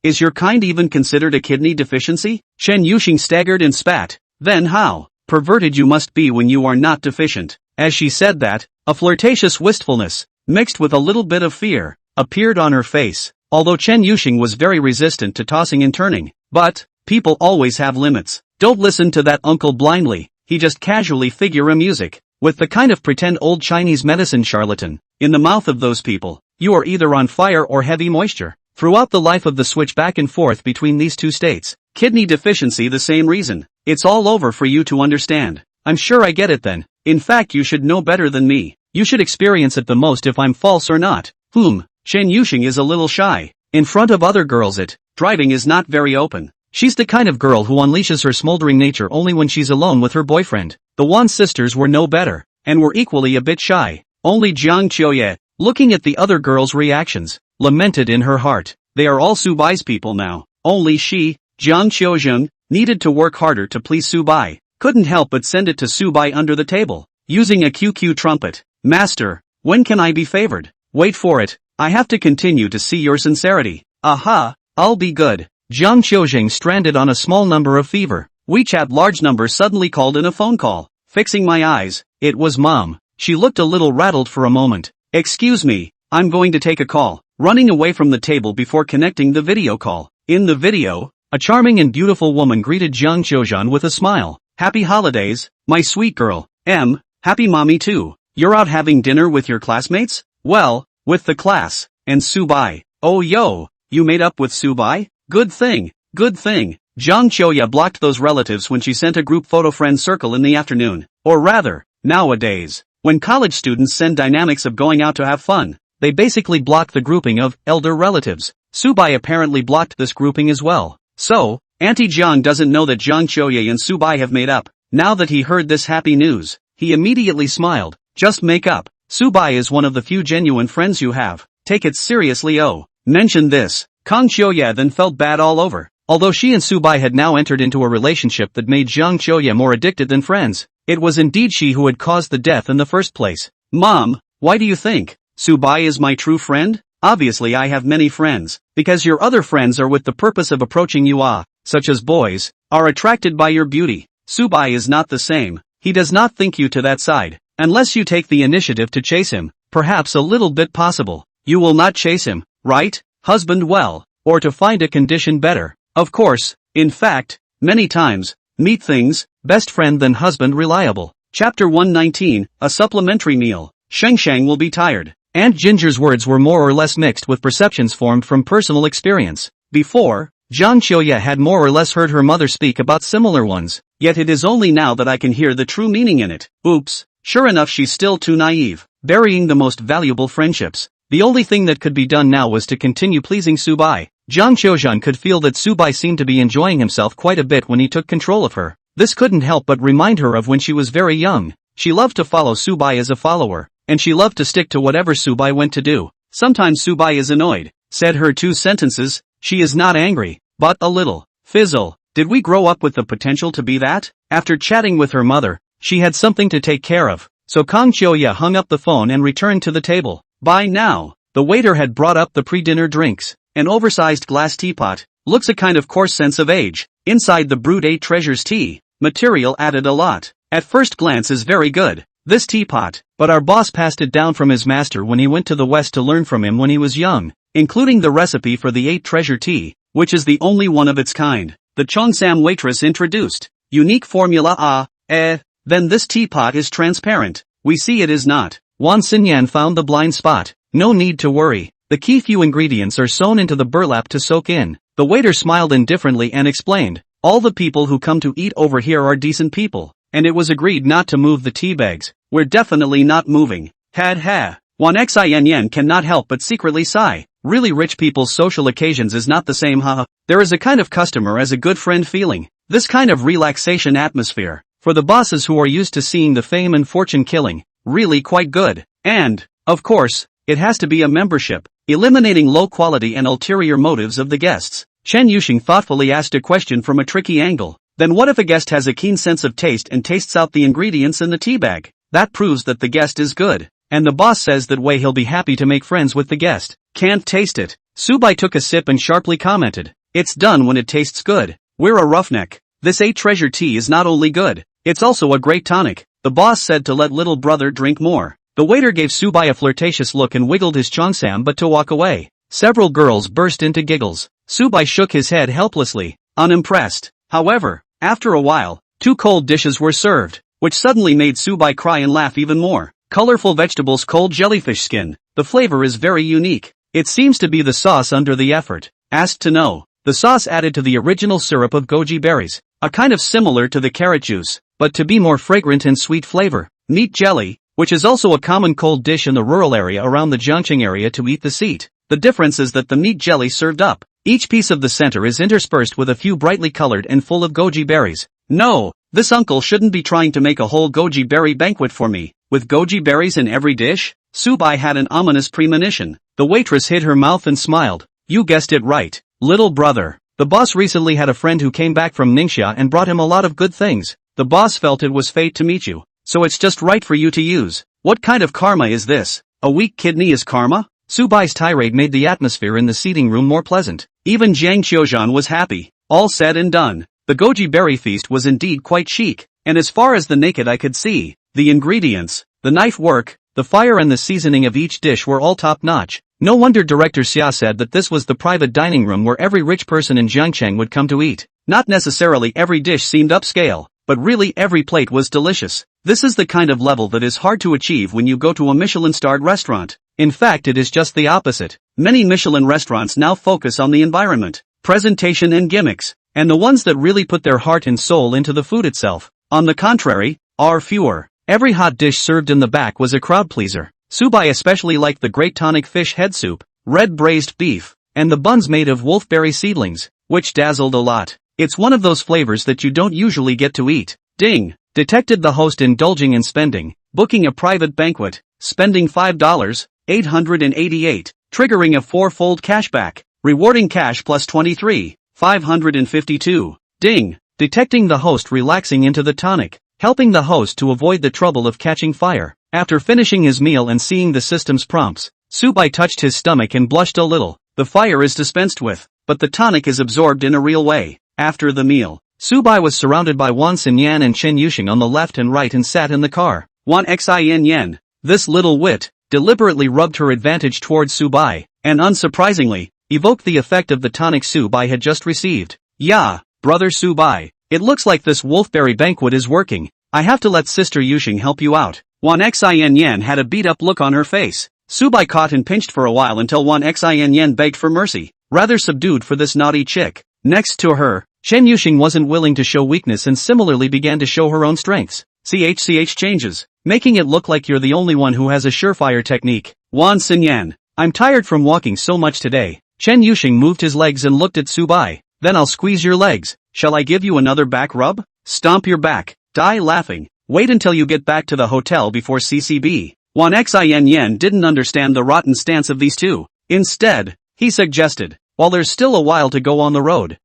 Is your kind even considered a kidney deficiency? Chen Yuxing staggered and spat. Then how perverted you must be when you are not deficient. As she said that, a flirtatious wistfulness, mixed with a little bit of fear, appeared on her face. Although Chen Yuxing was very resistant to tossing and turning. But, people always have limits. Don't listen to that uncle blindly, he just casually figure a music. With the kind of pretend old Chinese medicine charlatan, in the mouth of those people, you are either on fire or heavy moisture. Throughout the life of the switch back and forth between these two states, kidney deficiency the same reason. It's all over for you to understand. I'm sure I get it then. In fact, you should know better than me. You should experience it the most if I'm false or not. Chen Yuxing is a little shy. In front of other girls driving is not very open. She's the kind of girl who unleashes her smoldering nature only when she's alone with her boyfriend. The Wan sisters were no better, and were equally a bit shy. Only Jiang Qiuye, looking at the other girls' reactions, lamented in her heart. They are all Subai's people now. Only she, Jiang Qiuzheng, needed to work harder to please Subai. Couldn't help but send it to Subai under the table, using a QQ trumpet. Master, when can I be favored? Wait for it. I have to continue to see your sincerity. Aha, I'll be good. Jiang Qiuzheng stranded on a small number of fever. WeChat large number suddenly called in a phone call. Fixing my eyes, it was Mom. She looked a little rattled for a moment. Excuse me, I'm going to take a call. Running away from the table before connecting the video call. In the video, a charming and beautiful woman greeted Jiang Qiuzhan with a smile. Happy holidays, my sweet girl. Happy mommy too. You're out having dinner with your classmates? Well, with the class. And Subai. Oh yo, you made up with Subai? Good thing, good thing. Jiang Qiuye blocked those relatives when she sent a group photo friend circle in the afternoon. Or rather, nowadays, when college students send dynamics of going out to have fun, they basically block the grouping of elder relatives. Subai apparently blocked this grouping as well. So, Auntie Jiang doesn't know that Jiang Qiuye and Subai have made up. Now that he heard this happy news, he immediately smiled. Just make up. Subai is one of the few genuine friends you have. Take it seriously. Mention this. Kang Qiuye then felt bad all over. Although she and Subai had now entered into a relationship that made Jiang Qiuye more addicted than friends, it was indeed she who had caused the death in the first place. Mom, why do you think Subai is my true friend? Obviously I have many friends, because your other friends are with the purpose of approaching you such as boys, are attracted by your beauty. Subai is not the same. He does not think you to that side, unless you take the initiative to chase him, perhaps a little bit possible. You will not chase him, right, husband? Well, or to find a condition better. Of course, in fact, many times, meet things, best friend than husband reliable. Chapter 119, a supplementary meal. Sheng will be tired. Aunt Ginger's words were more or less mixed with perceptions formed from personal experience. Before, Jiang Qiuye had more or less heard her mother speak about similar ones, yet it is only now that I can hear the true meaning in it. Oops, sure enough she's still too naive, burying the most valuable friendships. The only thing that could be done now was to continue pleasing Subai. Jiang Qiuzhan could feel that Subai seemed to be enjoying himself quite a bit when he took control of her. This couldn't help but remind her of when she was very young. She loved to follow Subai as a follower, and she loved to stick to whatever Subai went to do. Sometimes Subai is annoyed, said her 2 sentences, she is not angry, but a little. Fizzle, did we grow up with the potential to be that? After chatting with her mother, she had something to take care of, so Kang Qiuye hung up the phone and returned to the table. By now, the waiter had brought up the pre-dinner drinks. An oversized glass teapot, looks a kind of coarse sense of age. Inside the brewed 8 treasures tea, material added a lot. At first glance is very good. This teapot, but our boss passed it down from his master when he went to the West to learn from him when he was young, including the recipe for the 8 treasure tea, which is the only one of its kind. The Cheongsam waitress introduced. Unique formula then this teapot is transparent. We see it is not. Wan Xinyan found the blind spot. No need to worry. The key few ingredients are sewn into the burlap to soak in. The waiter smiled indifferently and explained, all the people who come to eat over here are decent people, and it was agreed not to move the tea bags. We're definitely not moving. Ha. Wan Xin cannot help but secretly sigh. Really rich people's social occasions is not the same haha. There is a kind of customer as a good friend feeling. This kind of relaxation atmosphere, for the bosses who are used to seeing the fame and fortune killing, really quite good. And, of course, it has to be a membership, eliminating low quality and ulterior motives of the guests. Chen Yuxing thoughtfully asked a question from a tricky angle. Then what if a guest has a keen sense of taste and tastes out the ingredients in the tea bag? That proves that the guest is good. And the boss says that way he'll be happy to make friends with the guest. Can't taste it. Subai took a sip and sharply commented, it's done when it tastes good. We're a roughneck. This 8 treasure tea is not only good, it's also a great tonic. The boss said to let little brother drink more. The waiter gave Subai a flirtatious look and wiggled his cheongsam but to walk away. Several girls burst into giggles. Subai shook his head helplessly, unimpressed. However, after a while, 2 cold dishes were served, which suddenly made Subai cry and laugh even more. Colorful vegetables, cold jellyfish skin. The flavor is very unique. It seems to be the sauce under the effort. Asked to know. The sauce added to the original syrup of goji berries, a kind of similar to the carrot juice, but to be more fragrant and sweet flavor. Meat jelly, which is also a common cold dish in the rural area around the Jiangqing area to eat the seat. The difference is that the meat jelly served up. Each piece of the center is interspersed with a few brightly colored and full of goji berries. No, this uncle shouldn't be trying to make a whole goji berry banquet for me, with goji berries in every dish? Subai had an ominous premonition. The waitress hid her mouth and smiled. You guessed it right, little brother. The boss recently had a friend who came back from Ningxia and brought him a lot of good things. The boss felt it was fate to meet you, so it's just right for you to use. What kind of karma is this? A weak kidney is karma? Subai's tirade made the atmosphere in the seating room more pleasant. Even Jiang Qiuzhan was happy. All said and done. The goji berry feast was indeed quite chic, and as far as the naked eye could see, the ingredients, the knife work, the fire and the seasoning of each dish were all top-notch. No wonder Director Xia said that this was the private dining room where every rich person in Jiangcheng would come to eat. Not necessarily every dish seemed upscale, but really every plate was delicious. This is the kind of level that is hard to achieve when you go to a Michelin-starred restaurant. In fact, it is just the opposite. Many Michelin restaurants now focus on the environment, presentation and gimmicks, and the ones that really put their heart and soul into the food itself, on the contrary, are fewer. Every hot dish served in the back was a crowd pleaser. Subai especially liked the great tonic fish head soup, red braised beef, and the buns made of wolfberry seedlings, which dazzled a lot. It's one of those flavors that you don't usually get to eat. Ding! Detected the host indulging in spending, booking a private banquet, spending $5,888, triggering a 4-fold cashback, rewarding cash plus 23, 552. Ding! Detecting the host relaxing into the tonic, helping the host to avoid the trouble of catching fire. After finishing his meal and seeing the system's prompts, Subai touched his stomach and blushed a little. The fire is dispensed with, but the tonic is absorbed in a real way. After the meal, Subai was surrounded by Wan Xinyan and Chen Yuxing on the left and right and sat in the car. Wan Xin, this little wit, deliberately rubbed her advantage towards Subai, and unsurprisingly, evoked the effect of the tonic Subai had just received. Yeah, brother Subai, it looks like this wolfberry banquet is working. I have to let Sister Yuxing help you out. Wan Xin had a beat-up look on her face. Subai caught and pinched for a while until Wan Xin begged for mercy, rather subdued for this naughty chick. Next to her, Chen Yuxing wasn't willing to show weakness and similarly began to show her own strengths. CH changes, making it look like you're the only one who has a surefire technique. Wan Xinyan, I'm tired from walking so much today. Chen Yuxing moved his legs and looked at Subai. Then I'll squeeze your legs. Shall I give you another back rub? Stomp your back. Die laughing. Wait until you get back to the hotel before CCB. Wan Xin didn't understand the rotten stance of these two. Instead, he suggested, while there's still a while to go on the road,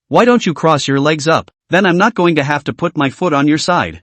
why don't you cross your legs up? Then I'm not going to have to put my foot on your side.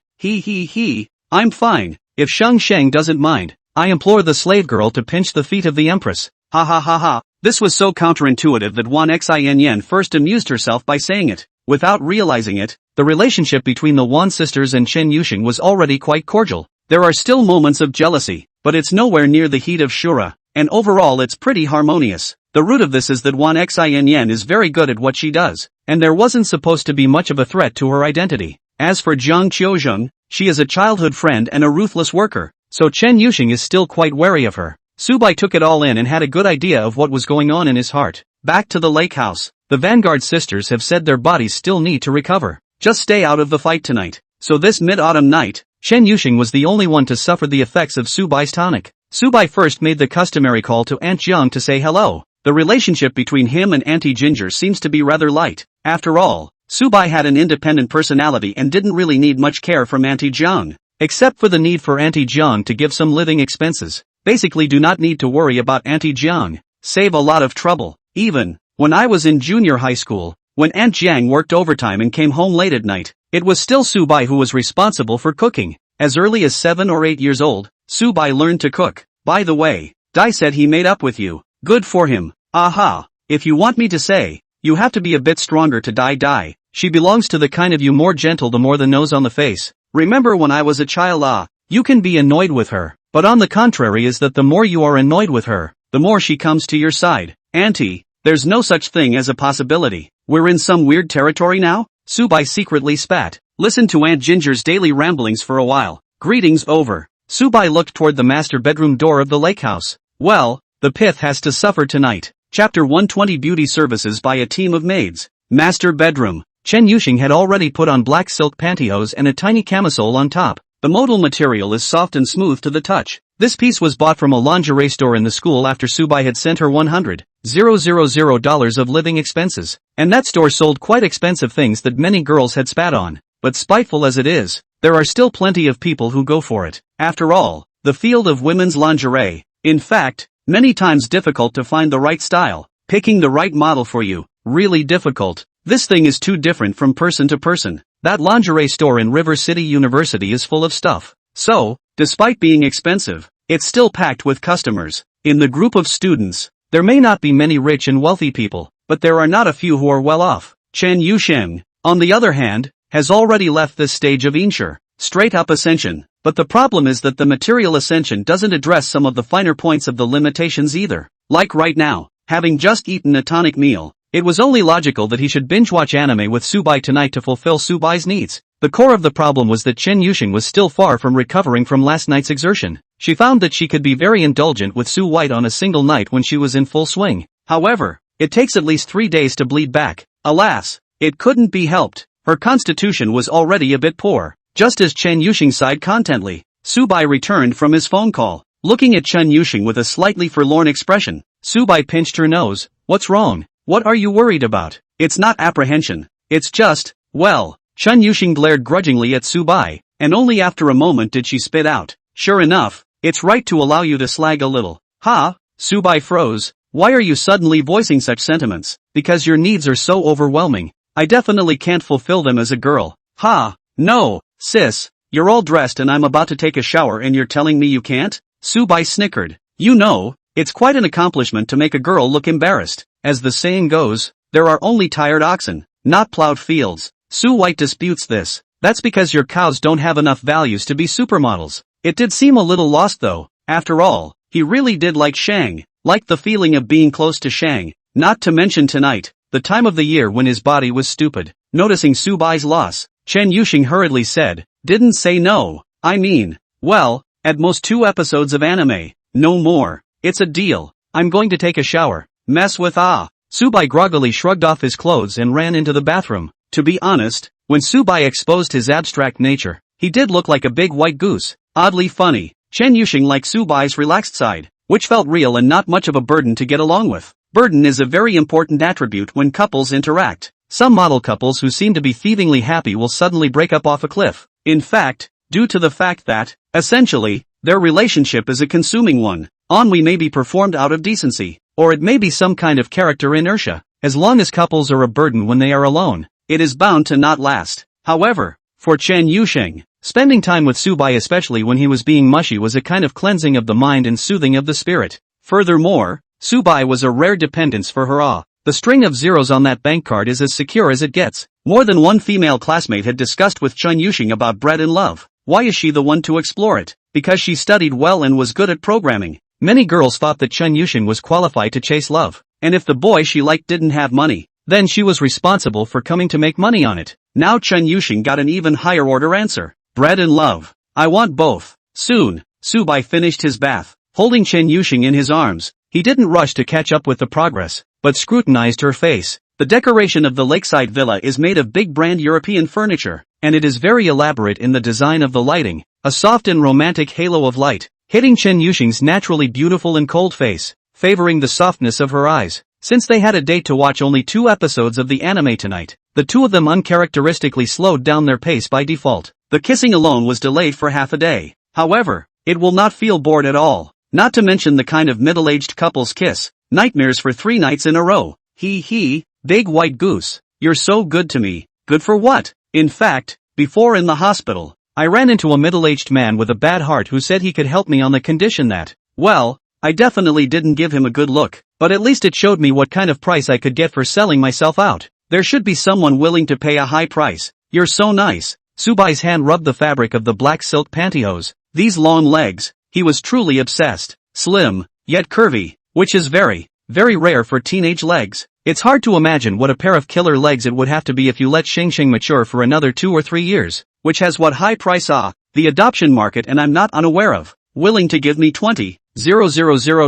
I'm fine. If Sheng Sheng doesn't mind, I implore the slave girl to pinch the feet of the empress. Ha ha ha ha. This was so counterintuitive that Wan Xin first amused herself by saying it. Without realizing it, the relationship between the Wan sisters and Chen Yuxing was already quite cordial. There are still moments of jealousy, but it's nowhere near the heat of Shura, and overall it's pretty harmonious. The root of this is that Wan Xin is very good at what she does, and there wasn't supposed to be much of a threat to her identity. As for Jiang Qiuzheng, she is a childhood friend and a ruthless worker, so Chen Yuxing is still quite wary of her. Subai took it all in and had a good idea of what was going on in his heart. Back to the lake house. The Vanguard sisters have said their bodies still need to recover. Just stay out of the fight tonight. So this mid-autumn night, Chen Yuxing was the only one to suffer the effects of Subai's tonic. Subai first made the customary call to Aunt Jiang to say hello. The relationship between him and Auntie Ginger seems to be rather light. After all, Subai had an independent personality and didn't really need much care from Auntie Jiang. Except for the need for Auntie Jiang to give some living expenses. Basically do not need to worry about Auntie Jiang. Save a lot of trouble. Even when I was in junior high school, when Aunt Jiang worked overtime and came home late at night, it was still Subai who was responsible for cooking. As early as 7 or 8 years old, Subai learned to cook. By the way, Dai said he made up with you. Good for him. Aha. If you want me to say, you have to be a bit stronger to Dai. She belongs to the kind of you more gentle the more the nose on the face. Remember when I was a child, you can be annoyed with her, but on the contrary is that the more you are annoyed with her, the more she comes to your side. Auntie, there's no such thing as a possibility. We're in some weird territory now? Subai secretly spat. Listened to Aunt Ginger's daily ramblings for a while. Greetings over. Subai looked toward the master bedroom door of the lake house. Well, the pith has to suffer tonight. Chapter 120 Beauty Services by a Team of Maids. Master Bedroom. Chen Yuxing had already put on black silk pantyhose and a tiny camisole on top. The modal material is soft and smooth to the touch. This piece was bought from a lingerie store in the school after Subai had sent her $100,000 of living expenses. And that store sold quite expensive things that many girls had spat on. But spiteful as it is, there are still plenty of people who go for it. After all, the field of women's lingerie, in fact, many times difficult to find the right style, picking the right model for you, really difficult. This thing is too different from person to person. That lingerie store in River City University is full of stuff. So, despite being expensive, it's still packed with customers. In the group of students, there may not be many rich and wealthy people, but there are not a few who are well off. Chen Yuxing, on the other hand, has already left this stage of insure, straight up ascension. But the problem is that the material ascension doesn't address some of the finer points of the limitations either. Like right now, having just eaten a tonic meal, it was only logical that he should binge-watch anime with Subai tonight to fulfill Subai's needs. The core of the problem was that Chen Yuxing was still far from recovering from last night's exertion. She found that she could be very indulgent with Su White on a single night when she was in full swing. However, it takes at least 3 days to bleed back. Alas, it couldn't be helped. Her constitution was already a bit poor. Just as Chen Yuxing sighed contently, Subai returned from his phone call. Looking at Chen Yuxing with a slightly forlorn expression, Subai pinched her nose. What's wrong? What are you worried about? It's not apprehension. It's just, well, Chen Yuxing glared grudgingly at Subai, and only after a moment did she spit out. Sure enough, it's right to allow you to slag a little. Ha? Subai froze. Why are you suddenly voicing such sentiments? Because your needs are so overwhelming. I definitely can't fulfill them as a girl. Ha? No, sis, you're all dressed and I'm about to take a shower and you're telling me you can't? Subai snickered. You know, it's quite an accomplishment to make a girl look embarrassed. As the saying goes, there are only tired oxen, not plowed fields. Su White disputes this. That's because your cows don't have enough values to be supermodels. It did seem a little lost though. After all, he really did like Shang, liked the feeling of being close to Shang, not to mention tonight, the time of the year when his body was stupid. Noticing Subai's loss, Chen Yuxing hurriedly said, didn't say no. I mean, well, at most 2 episodes of anime, no more. It's a deal. I'm going to take a shower. Mess with Subai groggily shrugged off his clothes and ran into the bathroom. To be honest, when Subai exposed his abstract nature, he did look like a big white goose. Oddly funny. Chen Yuxing liked Subai's relaxed side, which felt real and not much of a burden to get along with. Burden is a very important attribute when couples interact. Some model couples who seem to be thievingly happy will suddenly break up off a cliff. In fact, due to the fact that, essentially, their relationship is a consuming one. Ennui may be performed out of decency, or it may be some kind of character inertia. As long as couples are a burden when they are alone, it is bound to not last. However, for Chen Yuxing, spending time with Subai especially when he was being mushy was a kind of cleansing of the mind and soothing of the spirit. Furthermore, Subai was a rare dependence for her. The string of zeros on that bank card is as secure as it gets. More than one female classmate had discussed with Chen Yuxing about bread and love. Why is she the one to explore it? Because she studied well and was good at programming. Many girls thought that Chen Yuxing was qualified to chase love. And if the boy she liked didn't have money, then she was responsible for coming to make money on it. Now Chen Yuxing got an even higher order answer. Bread and love. I want both. Soon, Subai finished his bath. Holding Chen Yuxing in his arms, he didn't rush to catch up with the progress, but scrutinized her face. The decoration of the lakeside villa is made of big brand European furniture, and it is very elaborate in the design of the lighting, a soft and romantic halo of light, hitting Chen Yuxing's naturally beautiful and cold face, favoring the softness of her eyes. Since they had a date to watch only 2 episodes of the anime tonight, the two of them uncharacteristically slowed down their pace by default. The kissing alone was delayed for half a day. However, it will not feel bored at all. Not to mention the kind of middle-aged couples kiss. Nightmares for 3 nights in a row. Big white goose. You're so good to me. Good for what? In fact, before in the hospital, I ran into a middle-aged man with a bad heart who said he could help me on the condition that, well, I definitely didn't give him a good look, but at least it showed me what kind of price I could get for selling myself out. There should be someone willing to pay a high price. You're so nice. Subai's hand rubbed the fabric of the black silk pantyhose. These long legs, he was truly obsessed. Slim, yet curvy, which is very, very rare for teenage legs. It's hard to imagine what a pair of killer legs it would have to be if you let Xing mature for another 2 or 3 years. Which has what high price the adoption market, and I'm not unaware of. Willing to give me 20,000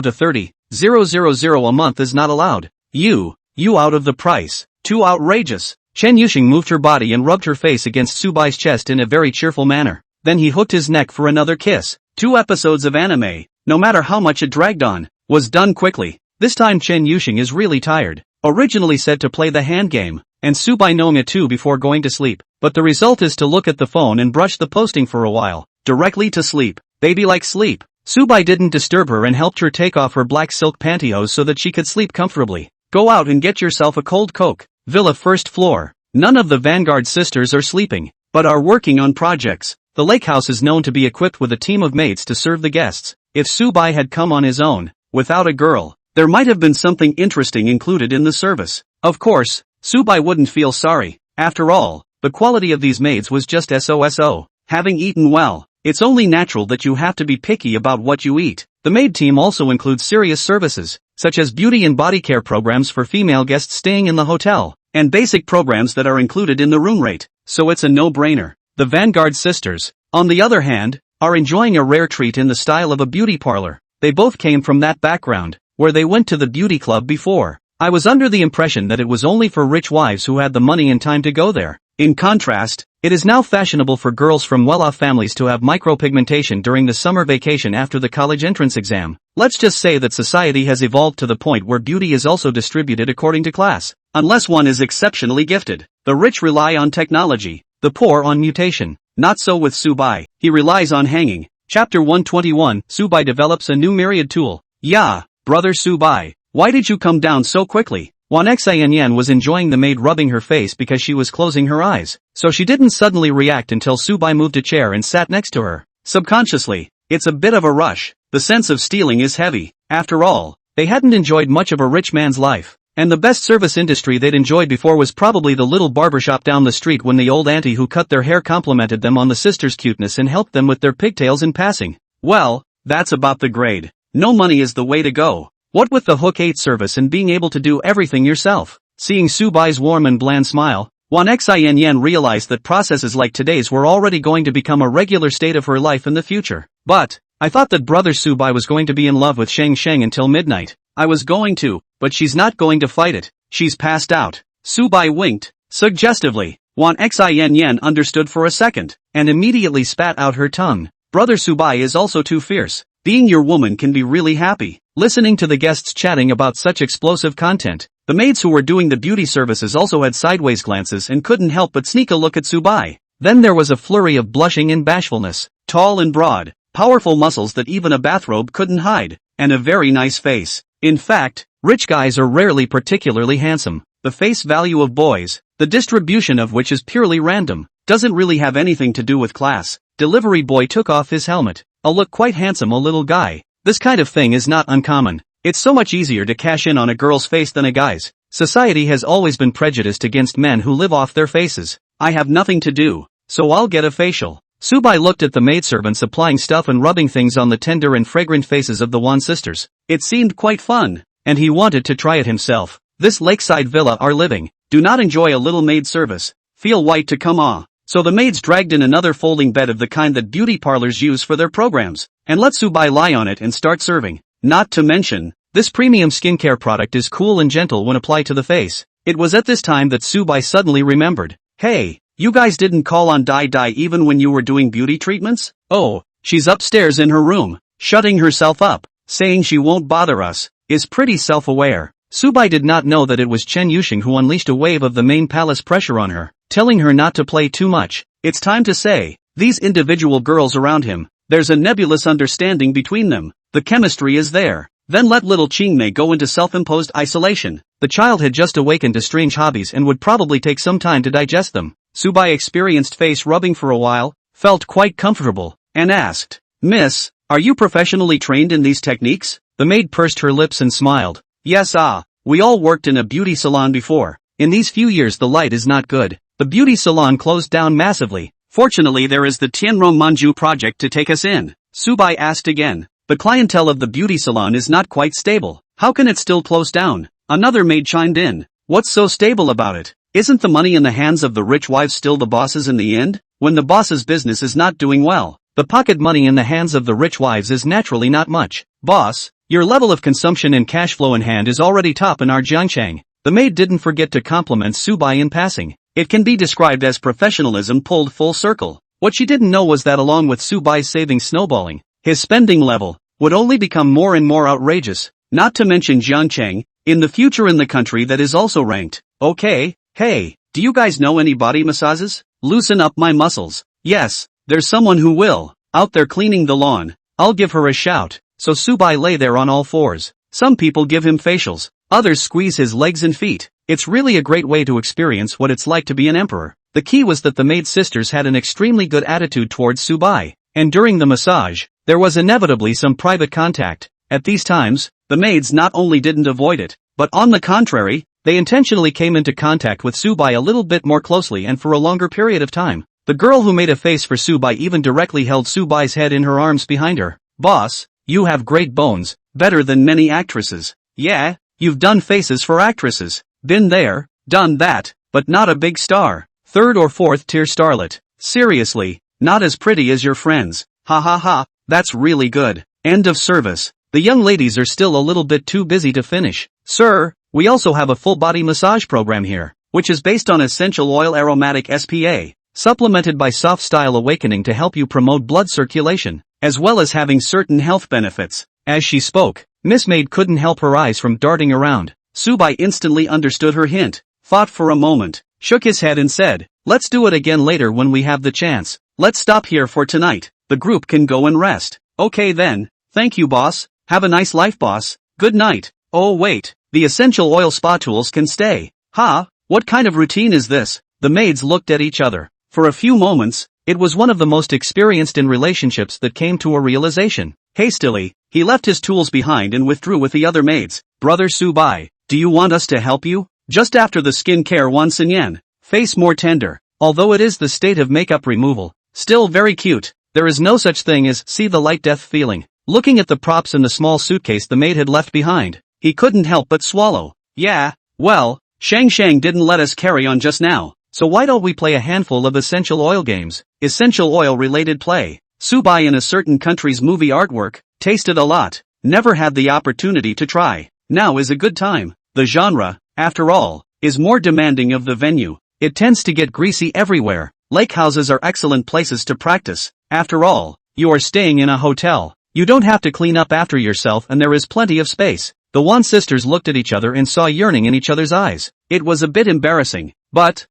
to 30,000 a month is not allowed. You out of the price. Too outrageous. Chen Yuxing moved her body and rubbed her face against Subai's chest in a very cheerful manner. Then he hooked his neck for another kiss. 2 episodes of anime, no matter how much it dragged on, was done quickly. This time Chen Yuxing is really tired. Originally said to play the hand game, and Subai knowing it too before going to sleep. But the result is to look at the phone and brush the posting for a while. Directly to sleep. Baby-like sleep. Subai didn't disturb her and helped her take off her black silk pantyhose so that she could sleep comfortably. Go out and get yourself a cold Coke. Villa first floor. None of the Vanguard sisters are sleeping, but are working on projects. The lake house is known to be equipped with a team of maids to serve the guests. If Subai had come on his own, without a girl, there might have been something interesting included in the service. Of course, Subai wouldn't feel sorry. After all, the quality of these maids was just so. Having eaten well, it's only natural that you have to be picky about what you eat. The maid team also includes serious services, such as beauty and body care programs for female guests staying in the hotel, and basic programs that are included in the room rate, so it's a no-brainer. The Vanguard sisters, on the other hand, are enjoying a rare treat in the style of a beauty parlor. They both came from that background, where they went to the beauty club before. I was under the impression that it was only for rich wives who had the money and time to go there. In contrast, it is now fashionable for girls from well-off families to have micropigmentation during the summer vacation after the college entrance exam. Let's just say that society has evolved to the point where beauty is also distributed according to class. Unless one is exceptionally gifted, the rich rely on technology, the poor on mutation. Not so with Subai. He relies on hanging. Chapter 121, Subai develops a new myriad tool. Yeah, brother Subai, why did you come down so quickly? Xianyan was enjoying the maid rubbing her face because she was closing her eyes, so she didn't suddenly react until Subai moved a chair and sat next to her. Subconsciously, it's a bit of a rush. The sense of stealing is heavy. After all, they hadn't enjoyed much of a rich man's life, and the best service industry they'd enjoyed before was probably the little barbershop down the street when the old auntie who cut their hair complimented them on the sisters' cuteness and helped them with their pigtails in passing. Well, that's about the grade. No money is the way to go. What with the Hook 8 service and being able to do everything yourself? Seeing Subai's warm and bland smile, Xianyan realized that processes like today's were already going to become a regular state of her life in the future. But, I thought that brother Subai was going to be in love with Sheng until midnight. I was going to, but she's not going to fight it. She's passed out. Subai winked, suggestively. Xianyan understood for a second, and immediately spat out her tongue. Brother Subai is also too fierce. Being your woman can be really happy. Listening to the guests chatting about such explosive content, the maids who were doing the beauty services also had sideways glances and couldn't help but sneak a look at Subai. Then there was a flurry of blushing and bashfulness. Tall and broad, powerful muscles that even a bathrobe couldn't hide, and a very nice face. In fact, rich guys are rarely particularly handsome. The face value of boys, the distribution of which is purely random, doesn't really have anything to do with class. Delivery boy took off his helmet. A look quite handsome a little guy. This kind of thing is not uncommon. It's so much easier to cash in on a girl's face than a guy's. Society has always been prejudiced against men who live off their faces. I have nothing to do, so I'll get a facial. Subai looked at the maidservants applying stuff and rubbing things on the tender and fragrant faces of the Wan sisters. It seemed quite fun, and he wanted to try it himself. This lakeside villa are living, do not enjoy a little maid service, feel white to come on. So the maids dragged in another folding bed of the kind that beauty parlors use for their programs, and let Subai lie on it and start serving. Not to mention, this premium skincare product is cool and gentle when applied to the face. It was at this time that Subai suddenly remembered. Hey, you guys didn't call on Dai even when you were doing beauty treatments? Oh, she's upstairs in her room, shutting herself up, saying she won't bother us, is pretty self-aware. Subai did not know that it was Chen Yusheng who unleashed a wave of the main palace pressure on her, telling her not to play too much. It's time to say, these individual girls around him, there's a nebulous understanding between them, the chemistry is there. Then let little Qingmei go into self-imposed isolation. The child had just awakened to strange hobbies and would probably take some time to digest them. Subai experienced face rubbing for a while, felt quite comfortable, and asked, Miss, are you professionally trained in these techniques? The maid pursed her lips and smiled. Yes, we all worked in a beauty salon before. In these few years the light is not good. The beauty salon closed down massively. Fortunately there is the Tianrong Manju project to take us in. Subai asked again. The clientele of the beauty salon is not quite stable. How can it still close down? Another maid chimed in. What's so stable about it? Isn't the money in the hands of the rich wives still the bosses in the end? When the boss's business is not doing well, the pocket money in the hands of the rich wives is naturally not much. Boss, your level of consumption and cash flow in hand is already top in our Jiangchang. The maid didn't forget to compliment Subai in passing. It can be described as professionalism pulled full circle. What she didn't know was that along with Subai's savings snowballing, his spending level would only become more and more outrageous, not to mention Jiangcheng, in the future in the country that is also ranked. Okay, hey, do you guys know any body massages? Loosen up my muscles. Yes, there's someone who will, out there cleaning the lawn. I'll give her a shout. So Subai lay there on all fours. Some people give him facials, others squeeze his legs and feet. It's really a great way to experience what it's like to be an emperor. The key was that the maid sisters had an extremely good attitude towards Subai, and during the massage, there was inevitably some private contact. At these times, the maids not only didn't avoid it, but on the contrary, they intentionally came into contact with Subai a little bit more closely and for a longer period of time. The girl who made a face for Subai even directly held Subai's head in her arms behind her. Boss, you have great bones, better than many actresses. Yeah, you've done faces for actresses. Been there, done that, but not a big star. Third or fourth tier starlet. Seriously, not as pretty as your friends. Ha ha ha, that's really good. End of service. The young ladies are still a little bit too busy to finish. Sir, we also have a full body massage program here, which is based on essential oil aromatic SPA, supplemented by soft style awakening to help you promote blood circulation, as well as having certain health benefits. As she spoke, Miss Maid couldn't help her eyes from darting around. Subai instantly understood her hint, thought for a moment, shook his head and said, let's do it again later when we have the chance. Let's stop here for tonight. The group can go and rest. Okay then, thank you boss, have a nice life boss, good night. Oh wait, the essential oil spa tools can stay. What kind of routine is this? The maids looked at each other. For a few moments, it was one of the most experienced in relationships that came to a realization. Hastily, he left his tools behind and withdrew with the other maids. Brother Subai, do you want us to help you? Just after the skin care Wan Sinyan, face more tender, although it is the state of makeup removal, still very cute. There is no such thing as see the light death feeling. Looking at the props in the small suitcase the maid had left behind, he couldn't help but swallow. Yeah, well, Shang didn't let us carry on just now, so why don't we play a handful of essential oil games? Essential oil related play. Subai in a certain country's movie artwork, tasted a lot, never had the opportunity to try. Now is a good time. The genre, after all, is more demanding of the venue. It tends to get greasy everywhere. Lake houses are excellent places to practice. After all, you are staying in a hotel. You don't have to clean up after yourself and there is plenty of space. The Wan sisters looked at each other and saw yearning in each other's eyes. It was a bit embarrassing, but,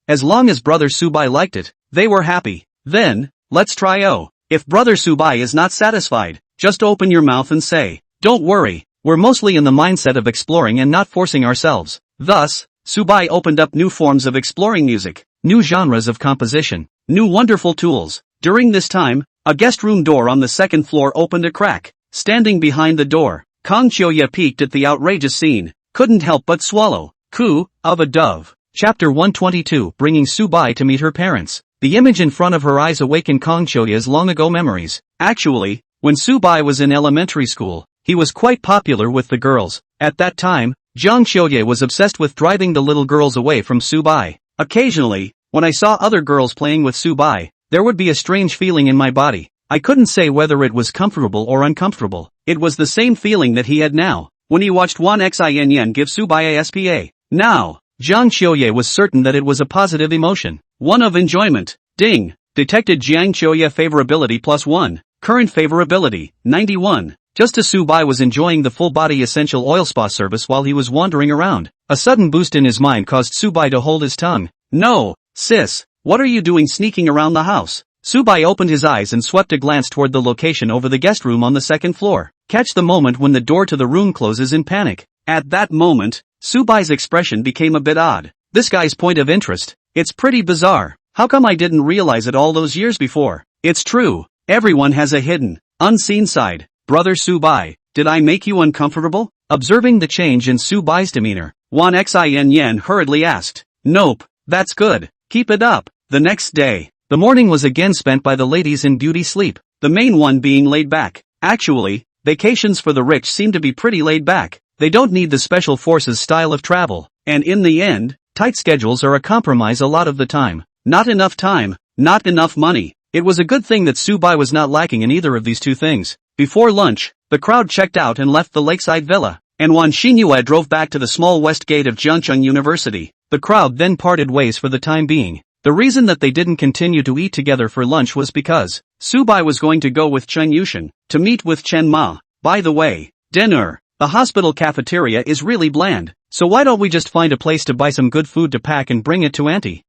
as long as Brother Subai liked it, they were happy. Then, let's try. If Brother Subai is not satisfied, just open your mouth and say, don't worry, we're mostly in the mindset of exploring and not forcing ourselves. Thus, Subai opened up new forms of exploring music, new genres of composition, new wonderful tools. During this time, a guest room door on the second floor opened a crack. Standing behind the door, Kang Chioya peeked at the outrageous scene, couldn't help but swallow. Coo of a dove. Chapter 122, bringing Subai to meet her parents. The image in front of her eyes awakened Kong Choya's long-ago memories. Actually, when Subai was in elementary school, he was quite popular with the girls. At that time, Jiang Choya was obsessed with driving the little girls away from Subai. Occasionally, when I saw other girls playing with Subai, there would be a strange feeling in my body. I couldn't say whether it was comfortable or uncomfortable. It was the same feeling that he had now, when he watched Wan Xin give Subai a SPA. Now, Jiang Choya was certain that it was a positive emotion. One of enjoyment. Ding. Detected Jiang Choya favorability +1. Current favorability, 91. Just as Subai was enjoying the full-body essential oil spa service while he was wandering around, a sudden boost in his mind caused Subai to hold his tongue. No, sis, what are you doing sneaking around the house? Subai opened his eyes and swept a glance toward the location over the guest room on the second floor. Catch the moment when the door to the room closes in panic. At that moment, Subai's expression became a bit odd. This guy's point of interest, it's pretty bizarre. How come I didn't realize it all those years before? It's true, everyone has a hidden, unseen side. Brother Subai, did I make you uncomfortable? Observing the change in Subai's demeanor, Wan Xin hurriedly asked. Nope, that's good, keep it up. The next day, the morning was again spent by the ladies in beauty sleep, the main one being laid back. Actually, vacations for the rich seem to be pretty laid back. They don't need the special forces style of travel, and in the end, tight schedules are a compromise a lot of the time. Not enough time, not enough money. It was a good thing that Subai was not lacking in either of these two things. Before lunch, the crowd checked out and left the lakeside villa, and Wan Xinyue drove back to the small west gate of Jiangcheng University. The crowd then parted ways for the time being. The reason that they didn't continue to eat together for lunch was because Subai was going to go with Chen Yushin to meet with Chen Ma. By the way, dinner. The hospital cafeteria is really bland, so why don't we just find a place to buy some good food to pack and bring it to Auntie?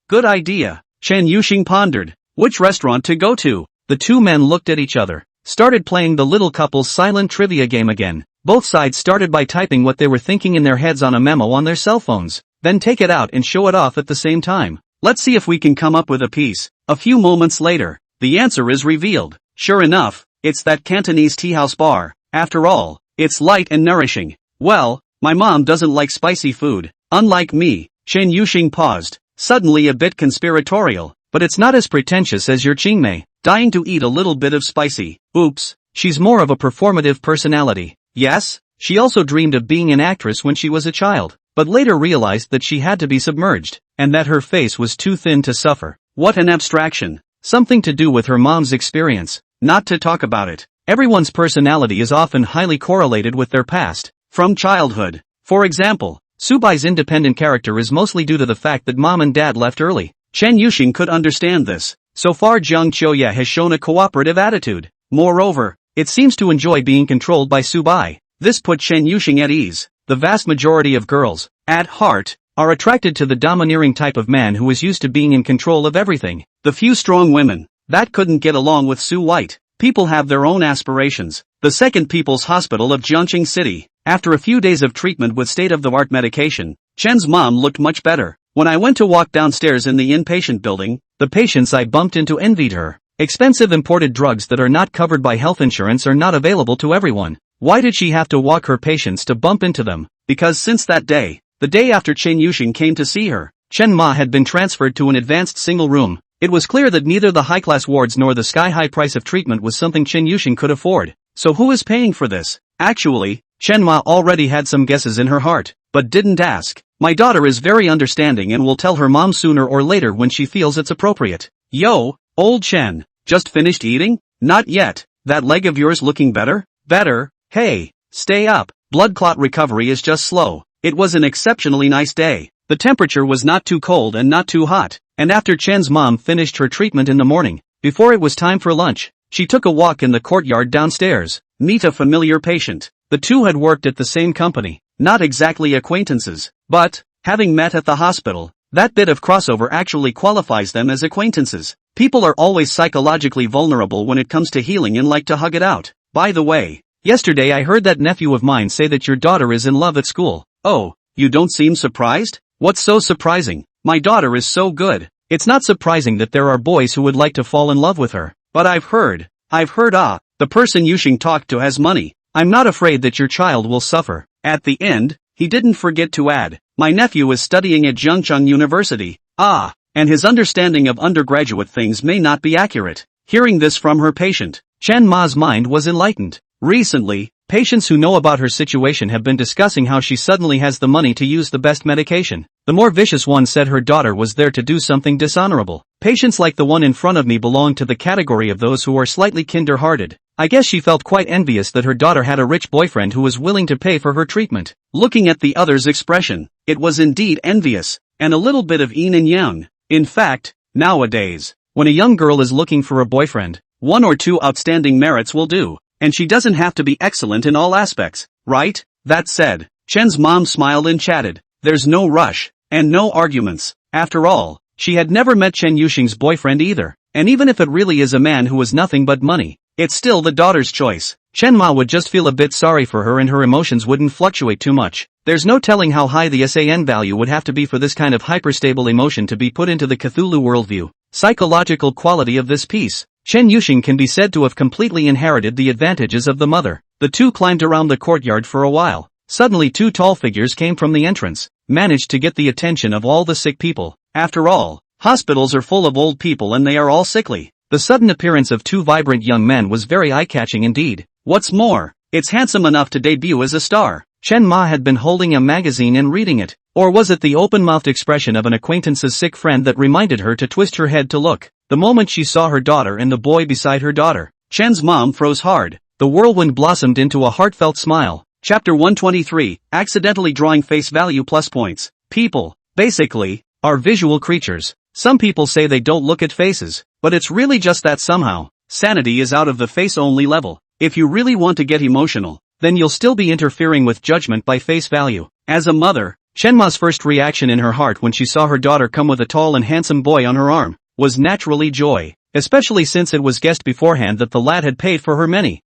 Good idea. Chen Yuxing pondered. Which restaurant to go to? The two men looked at each other, started playing the little couple's silent trivia game again. Both sides started by typing what they were thinking in their heads on a memo on their cell phones, then take it out and show it off at the same time. Let's see if we can come up with a piece. A few moments later, the answer is revealed. Sure enough, it's that Cantonese tea house bar. After all, it's light and nourishing. Well, my mom doesn't like spicy food. Unlike me. Chen Yuxing paused, suddenly a bit conspiratorial. But it's not as pretentious as your Qingmei, dying to eat a little bit of spicy. Oops, she's more of a performative personality. Yes, she also dreamed of being an actress when she was a child, but later realized that she had to be submerged, and that her face was too thin to suffer. What an abstraction. Something to do with her mom's experience. Not to talk about it. Everyone's personality is often highly correlated with their past, from childhood. For example, Subai's independent character is mostly due to the fact that mom and dad left early. Chen Yuxing could understand this. So far Jiang Choya has shown a cooperative attitude. Moreover, it seems to enjoy being controlled by Subai. This put Chen Yuxing at ease. The vast majority of girls, at heart, are attracted to the domineering type of man who is used to being in control of everything. The few strong women that couldn't get along with Su White. People have their own aspirations. The Second People's Hospital of Jiangxing City. After a few days of treatment with state-of-the-art medication, Chen's mom looked much better. When I went to walk downstairs in the inpatient building, the patients I bumped into envied her. Expensive imported drugs that are not covered by health insurance are not available to everyone. Why did she have to walk her patients to bump into them? Because since that day, the day after Chen Yuxing came to see her, Chen Ma had been transferred to an advanced single room. It was clear that neither the high-class wards nor the sky-high price of treatment was something Chen Yuxing could afford. So who is paying for this? Actually, Chen Ma already had some guesses in her heart, but didn't ask. My daughter is very understanding and will tell her mom sooner or later when she feels it's appropriate. Yo, old Chen, just finished eating? Not yet. That leg of yours looking better? Better. Hey, stay up. Blood clot recovery is just slow. It was an exceptionally nice day. The temperature was not too cold and not too hot. And after Chen's mom finished her treatment in the morning, before it was time for lunch, she took a walk in the courtyard downstairs, meet a familiar patient. The two had worked at the same company, not exactly acquaintances, but, having met at the hospital, that bit of crossover actually qualifies them as acquaintances. People are always psychologically vulnerable when it comes to healing and like to hug it out. By the way, yesterday I heard that nephew of mine say that your daughter is in love at school. Oh, you don't seem surprised? What's so surprising? My daughter is so good. It's not surprising that there are boys who would like to fall in love with her. But I've heard, the person Yuxing talked to has money. I'm not afraid that your child will suffer. At the end, he didn't forget to add, my nephew is studying at Jiangcheng University. Ah, and his understanding of undergraduate things may not be accurate. Hearing this from her patient, Chen Ma's mind was enlightened. Recently, patients who know about her situation have been discussing how she suddenly has the money to use the best medication. The more vicious one said her daughter was there to do something dishonorable. Patients like the one in front of me belong to the category of those who are slightly kinder-hearted. I guess she felt quite envious that her daughter had a rich boyfriend who was willing to pay for her treatment. Looking at the other's expression, it was indeed envious, and a little bit of yin and yang. In fact, nowadays, when a young girl is looking for a boyfriend, 1 or 2 outstanding merits will do, and she doesn't have to be excellent in all aspects, right? That said, Chen's mom smiled and chatted. There's no rush, and no arguments. After all, she had never met Chen Yuxing's boyfriend either, and even if it really is a man who has nothing but money, it's still the daughter's choice. Chen Ma would just feel a bit sorry for her and her emotions wouldn't fluctuate too much. There's no telling how high the SAN value would have to be for this kind of hyperstable emotion to be put into the Cthulhu worldview. Psychological quality of this piece. Chen Yuxing can be said to have completely inherited the advantages of the mother. The two climbed around the courtyard for a while. Suddenly 2 tall figures came from the entrance, managed to get the attention of all the sick people. After all, hospitals are full of old people and they are all sickly. The sudden appearance of 2 vibrant young men was very eye-catching indeed. What's more, it's handsome enough to debut as a star. Chen Ma had been holding a magazine and reading it. Or was it the open-mouthed expression of an acquaintance's sick friend that reminded her to twist her head to look? The moment she saw her daughter and the boy beside her daughter, Chen's mom froze hard. The whirlwind blossomed into a heartfelt smile. Chapter 123, Accidentally Drawing Face Value Plus Points. People, basically, are visual creatures. Some people say they don't look at faces, but it's really just that somehow. Sanity is out of the face-only level. If you really want to get emotional, then you'll still be interfering with judgment by face value. As a mother, Shenma's first reaction in her heart when she saw her daughter come with a tall and handsome boy on her arm was naturally joy, especially since it was guessed beforehand that the lad had paid for her many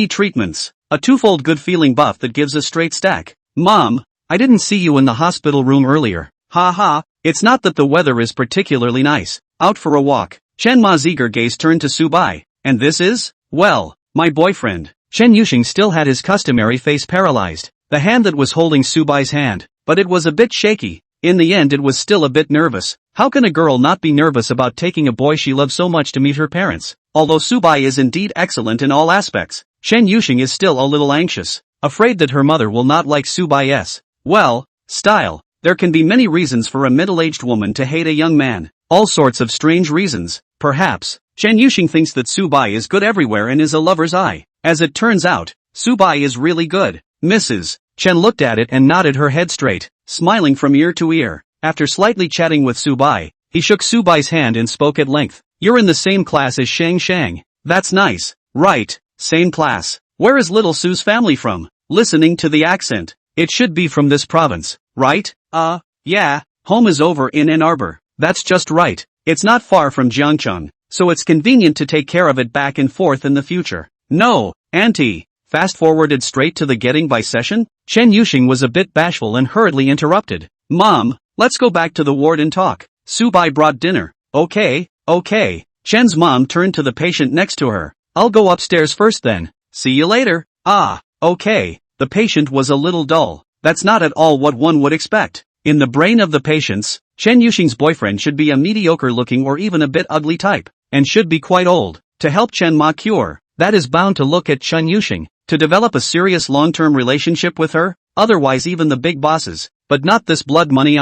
treatments. A twofold good feeling buff that gives a straight stack. Mom, I didn't see you in the hospital room earlier. Ha ha, it's not that the weather is particularly nice. Out for a walk. Chen Ma's eager gaze turned to Su Bai. And this is? Well, my boyfriend. Chen Yuxing still had his customary face paralyzed. The hand that was holding Su Bai's hand, but it was a bit shaky. In the end it was still a bit nervous. How can a girl not be nervous about taking a boy she loves so much to meet her parents? Although Su Bai is indeed excellent in all aspects, Chen Yuxing is still a little anxious, afraid that her mother will not like Su Bai's, well, style. There can be many reasons for a middle-aged woman to hate a young man. All sorts of strange reasons. Perhaps, Chen Yuxing thinks that Su Bai is good everywhere and is a lover's eye. As it turns out, Su Bai is really good. Mrs. Chen looked at it and nodded her head straight, smiling from ear to ear. After slightly chatting with Su Bai, he shook Su Bai's hand and spoke at length. You're in the same class as Shang Shang. That's nice. Right, same class. Where is little Su's family from? Listening to the accent, it should be from this province, right? Yeah, home is over in Ann Arbor. That's just right. It's not far from Jiangcheng, so it's convenient to take care of it back and forth in the future. No, Auntie. Fast-forwarded straight to the getting by session? Chen Yuxing was a bit bashful and hurriedly interrupted. Mom, let's go back to the ward and talk. Su Bai brought dinner. Okay. Chen's mom turned to the patient next to her. I'll go upstairs first then. See you later. Okay. The patient was a little dull. That's not at all what one would expect. In the brain of the patients, Chen Yuxing's boyfriend should be a mediocre-looking or even a bit ugly type, and should be quite old. To help Chen Ma cure, that is bound to look at Chen Yuxing, to develop a serious long-term relationship with her, otherwise even the big bosses, but not this blood money.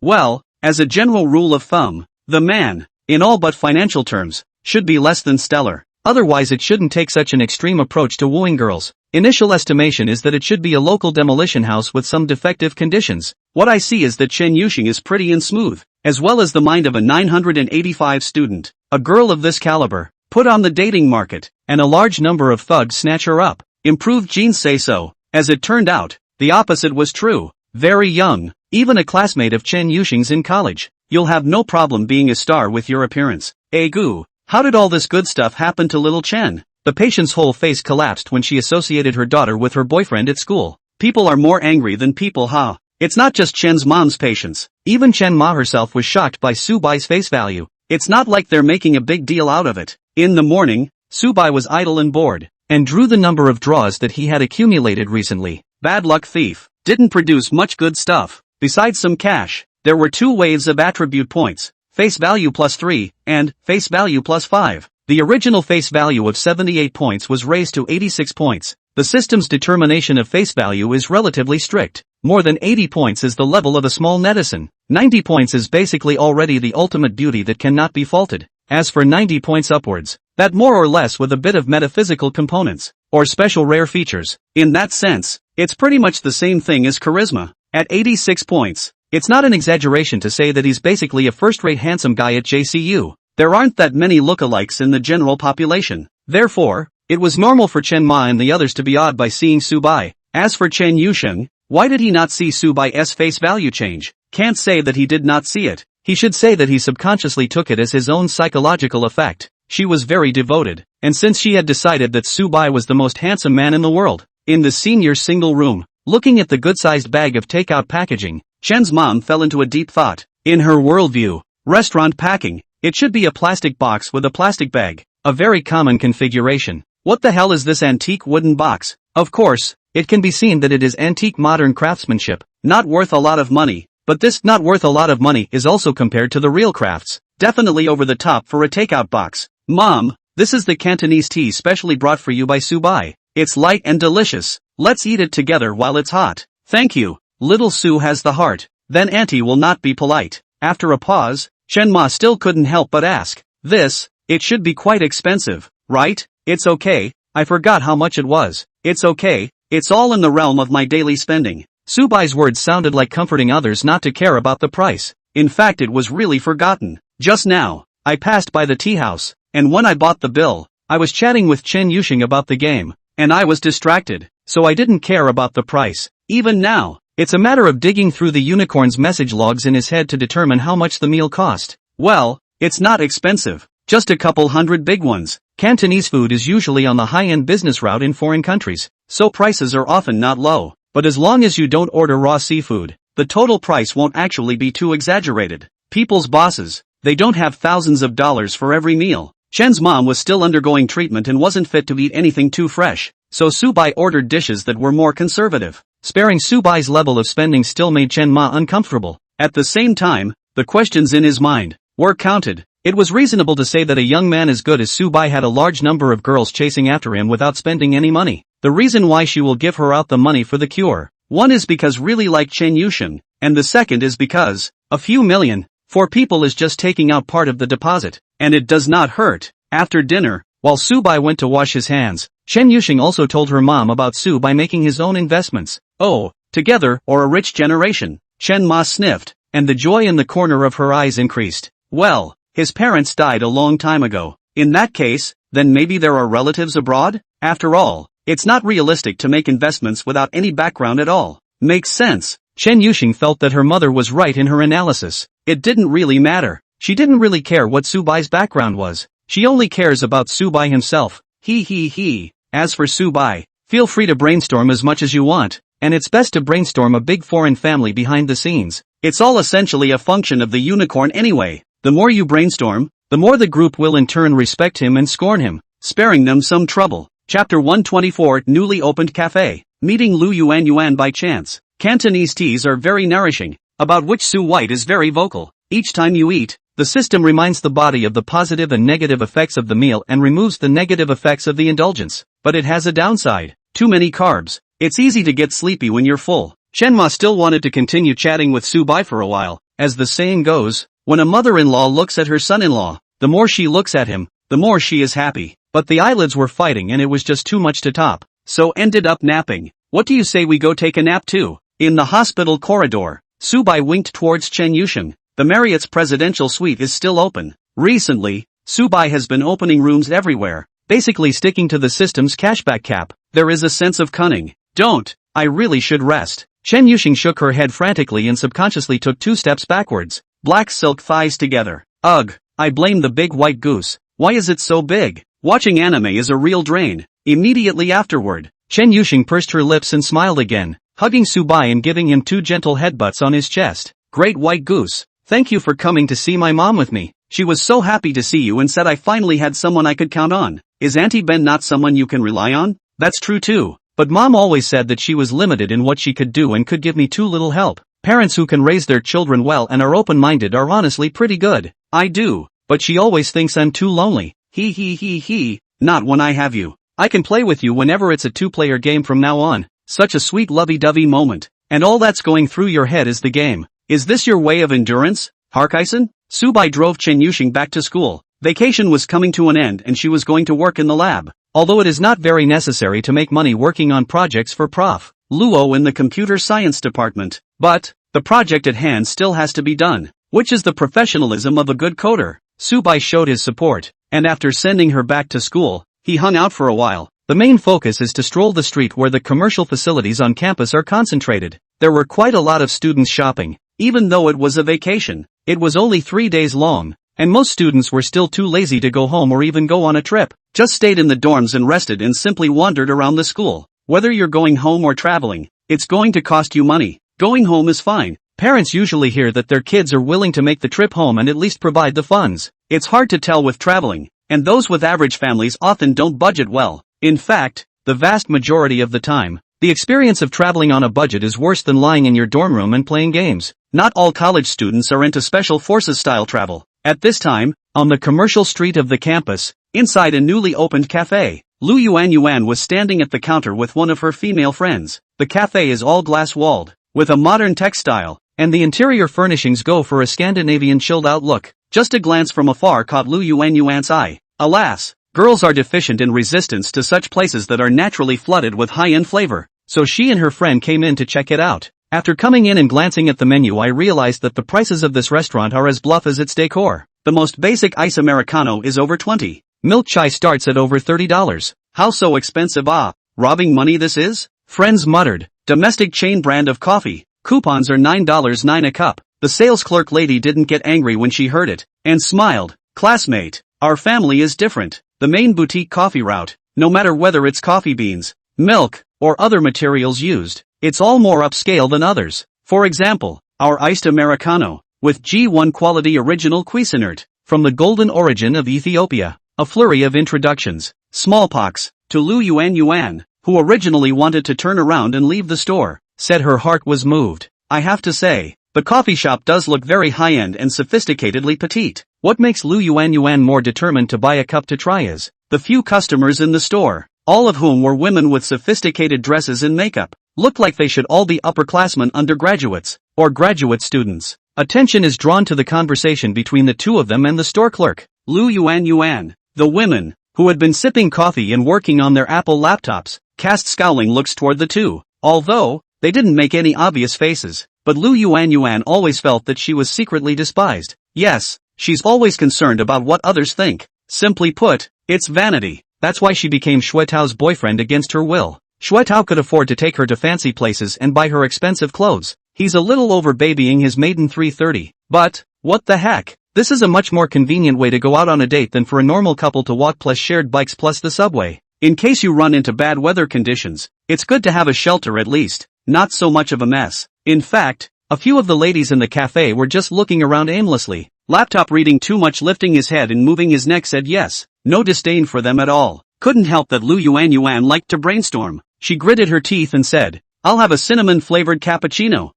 Well, as a general rule of thumb, the man, in all but financial terms, should be less than stellar. Otherwise it shouldn't take such an extreme approach to wooing girls. Initial estimation is that it should be a local demolition house with some defective conditions. What I see is that Chen Yuxing is pretty and smooth, as well as the mind of a 985 student. A girl of this caliber, put on the dating market, and a large number of thugs snatch her up. Improved genes say so. As it turned out, the opposite was true. Very young, even a classmate of Chen Yuxing's in college. You'll have no problem being a star with your appearance. Goo. How did all this good stuff happen to little Chen? The patient's whole face collapsed when she associated her daughter with her boyfriend at school. People are more angry than people, huh? It's not just Chen's mom's patients. Even Chen Ma herself was shocked by Su Bai's face value. It's not like they're making a big deal out of it. In the morning, Su Bai was idle and bored, and drew the number of draws that he had accumulated recently. Bad luck thief. Didn't produce much good stuff. Besides some cash, there were 2 waves of attribute points. face value plus 3, and face value plus 5. The original face value of 78 points was raised to 86 points. The system's determination of face value is relatively strict. More than 80 points is the level of a small netizen. 90 points is basically already the ultimate beauty that cannot be faulted. As for 90 points upwards, that more or less with a bit of metaphysical components, or special rare features. In that sense, it's pretty much the same thing as charisma. At 86 points, it's not an exaggeration to say that he's basically a first-rate handsome guy at JCU. There aren't that many lookalikes in the general population. Therefore, it was normal for Chen Ma and the others to be awed by seeing Su Bai. As for Chen Yusheng, why did he not see Su Bai's face value change? Can't say that he did not see it. He should say that he subconsciously took it as his own psychological effect. She was very devoted, and since she had decided that Su Bai was the most handsome man in the world, in the senior single room, looking at the good-sized bag of takeout packaging, Chen's mom fell into a deep thought. In her worldview, restaurant packing, it should be a plastic box with a plastic bag, a very common configuration. What the hell is this antique wooden box? Of course, it can be seen that it is antique modern craftsmanship, not worth a lot of money, but this not worth a lot of money is also compared to the real crafts, definitely over the top for a takeout box. Mom, this is the Cantonese tea specially brought for you by Su Bai. It's light and delicious. Let's eat it together while it's hot. Thank you. Little Su has the heart. Then auntie will not be polite. After a pause, Chen Ma still couldn't help but ask, it should be quite expensive, right? It's okay, I forgot how much it was. It's okay, it's all in the realm of my daily spending. Su Bai's words sounded like comforting others not to care about the price. In fact, it was really forgotten. Just now, I passed by the tea house, and when I bought the bill, I was chatting with Chen Yusheng about the game, and I was distracted, so I didn't care about the price. Even now, it's a matter of digging through the unicorn's message logs in his head to determine how much the meal cost. Well, it's not expensive, just a couple hundred big ones. Cantonese food is usually on the high-end business route in foreign countries, so prices are often not low. But as long as you don't order raw seafood, the total price won't actually be too exaggerated. People's bosses, they don't have thousands of dollars for every meal. Chen's mom was still undergoing treatment and wasn't fit to eat anything too fresh, so Su Bai ordered dishes that were more conservative. Sparing Su Bai's level of spending still made Chen Ma uncomfortable. At the same time, the questions in his mind were counted. It was reasonable to say that a young man as good as Su Bai had a large number of girls chasing after him without spending any money. The reason why she will give her out the money for the cure. One is because really like Chen Yusheng, and the second is because a few million for people is just taking out part of the deposit, and it does not hurt. After dinner, while Su Bai went to wash his hands, Chen Yusheng also told her mom about Su Bai making his own investments. Oh, together or a rich generation. Chen Ma sniffed, and the joy in the corner of her eyes increased. Well, his parents died a long time ago. In that case, then maybe there are relatives abroad? After all, it's not realistic to make investments without any background at all. Makes sense. Chen Yusheng felt that her mother was right in her analysis. It didn't really matter. She didn't really care what Su Bai's background was. She only cares about Su Bai himself. He. As for Su Bai, feel free to brainstorm as much as you want, and it's best to brainstorm a big foreign family behind the scenes. It's all essentially a function of the unicorn anyway. The more you brainstorm, the more the group will in turn respect him and scorn him, sparing them some trouble. Chapter 124 Newly Opened Cafe. Meeting Lu Yuan by chance. Cantonese teas are very nourishing, about which Su White is very vocal. Each time you eat, the system reminds the body of the positive and negative effects of the meal and removes the negative effects of the indulgence. But it has a downside. Too many carbs. It's easy to get sleepy when you're full. Chen Ma still wanted to continue chatting with Su Bai for a while. As the saying goes, when a mother-in-law looks at her son-in-law, the more she looks at him, the more she is happy. But the eyelids were fighting and it was just too much to top. So ended up napping. What do you say we go take a nap too? In the hospital corridor, Su Bai winked towards Chen Yusheng. The Marriott's presidential suite is still open. Recently, Su Bai has been opening rooms everywhere, basically sticking to the system's cashback cap. There is a sense of cunning. Don't, I really should rest. Chen Yusheng shook her head frantically and subconsciously took 2 steps backwards. Black silk thighs together. Ugh, I blame the big white goose. Why is it so big? Watching anime is a real drain. Immediately afterward, Chen Yusheng pursed her lips and smiled again, hugging Su Bai and giving him 2 gentle headbutts on his chest. Great white goose. Thank you for coming to see my mom with me. She was so happy to see you and said I finally had someone I could count on. Is Auntie Ben not someone you can rely on? That's true too. But Mom always said that she was limited in what she could do and could give me too little help. Parents who can raise their children well and are open-minded are honestly pretty good. I do, but she always thinks I'm too lonely. He, not when I have you. I can play with you whenever it's a two-player game from now on. Such a sweet lovey-dovey moment. And all that's going through your head is the game. Is this your way of endurance, Harkison? Subai drove Chen Yuxing back to school. Vacation was coming to an end and she was going to work in the lab. Although it is not very necessary to make money working on projects for Prof. Luo in the computer science department. But, the project at hand still has to be done. Which is the professionalism of a good coder. Subai showed his support, and after sending her back to school, he hung out for a while. The main focus is to stroll the street where the commercial facilities on campus are concentrated. There were quite a lot of students shopping, even though it was a vacation. It was only 3 days long, and most students were still too lazy to go home or even go on a trip. Just stayed in the dorms and rested and simply wandered around the school. Whether you're going home or traveling, it's going to cost you money. Going home is fine. Parents usually hear that their kids are willing to make the trip home and at least provide the funds. It's hard to tell with traveling, and those with average families often don't budget well. In fact, the vast majority of the time, the experience of traveling on a budget is worse than lying in your dorm room and playing games. Not all college students are into special forces style travel. At this time, on the commercial street of the campus, inside a newly opened cafe, Lu Yuan was standing at the counter with one of her female friends. The cafe is all glass-walled, with a modern textile, and the interior furnishings go for a Scandinavian chilled-out look. Just a glance from afar caught Lu Yuan's eye. Alas, girls are deficient in resistance to such places that are naturally flooded with high-end flavor, so she and her friend came in to check it out. After coming in and glancing at the menu, I realized that the prices of this restaurant are as bluff as its decor. The most basic ice Americano is over $20. Milk chai starts at over $30. How so expensive? Robbing money this is? Friends muttered. Domestic chain brand of coffee. Coupons are $9.9 a cup. The sales clerk lady didn't get angry when she heard it, and smiled. Classmate, our family is different. The main boutique coffee route, no matter whether it's coffee beans, milk, or other materials used, it's all more upscale than others. For example, our iced Americano, with G1 quality original cuisinert, from the golden origin of Ethiopia. A flurry of introductions. Smallpox, to Lu Yuan, who originally wanted to turn around and leave the store, said her heart was moved. I have to say, the coffee shop does look very high-end and sophisticatedly petite. What makes Lu Yuan more determined to buy a cup to try is the few customers in the store, all of whom were women with sophisticated dresses and makeup, looked like they should all be upperclassmen undergraduates, or graduate students. Attention is drawn to the conversation between the two of them and the store clerk. Lu Yuan, the women, who had been sipping coffee and working on their Apple laptops, cast scowling looks toward the two, although they didn't make any obvious faces. But Lu Yuan always felt that she was secretly despised. Yes, she's always concerned about what others think. Simply put, it's vanity. That's why she became Xuetao's boyfriend against her will. Xuetao could afford to take her to fancy places and buy her expensive clothes. He's a little over babying his maiden 330. But, what the heck? This is a much more convenient way to go out on a date than for a normal couple to walk plus shared bikes plus the subway. In case you run into bad weather conditions, it's good to have a shelter at least. Not so much of a mess. In fact, a few of the ladies in the cafe were just looking around aimlessly. Laptop reading too much, lifting his head and moving his neck, said yes. No disdain for them at all. Couldn't help that Lu Yuan liked to brainstorm. She gritted her teeth and said, I'll have a cinnamon-flavored cappuccino.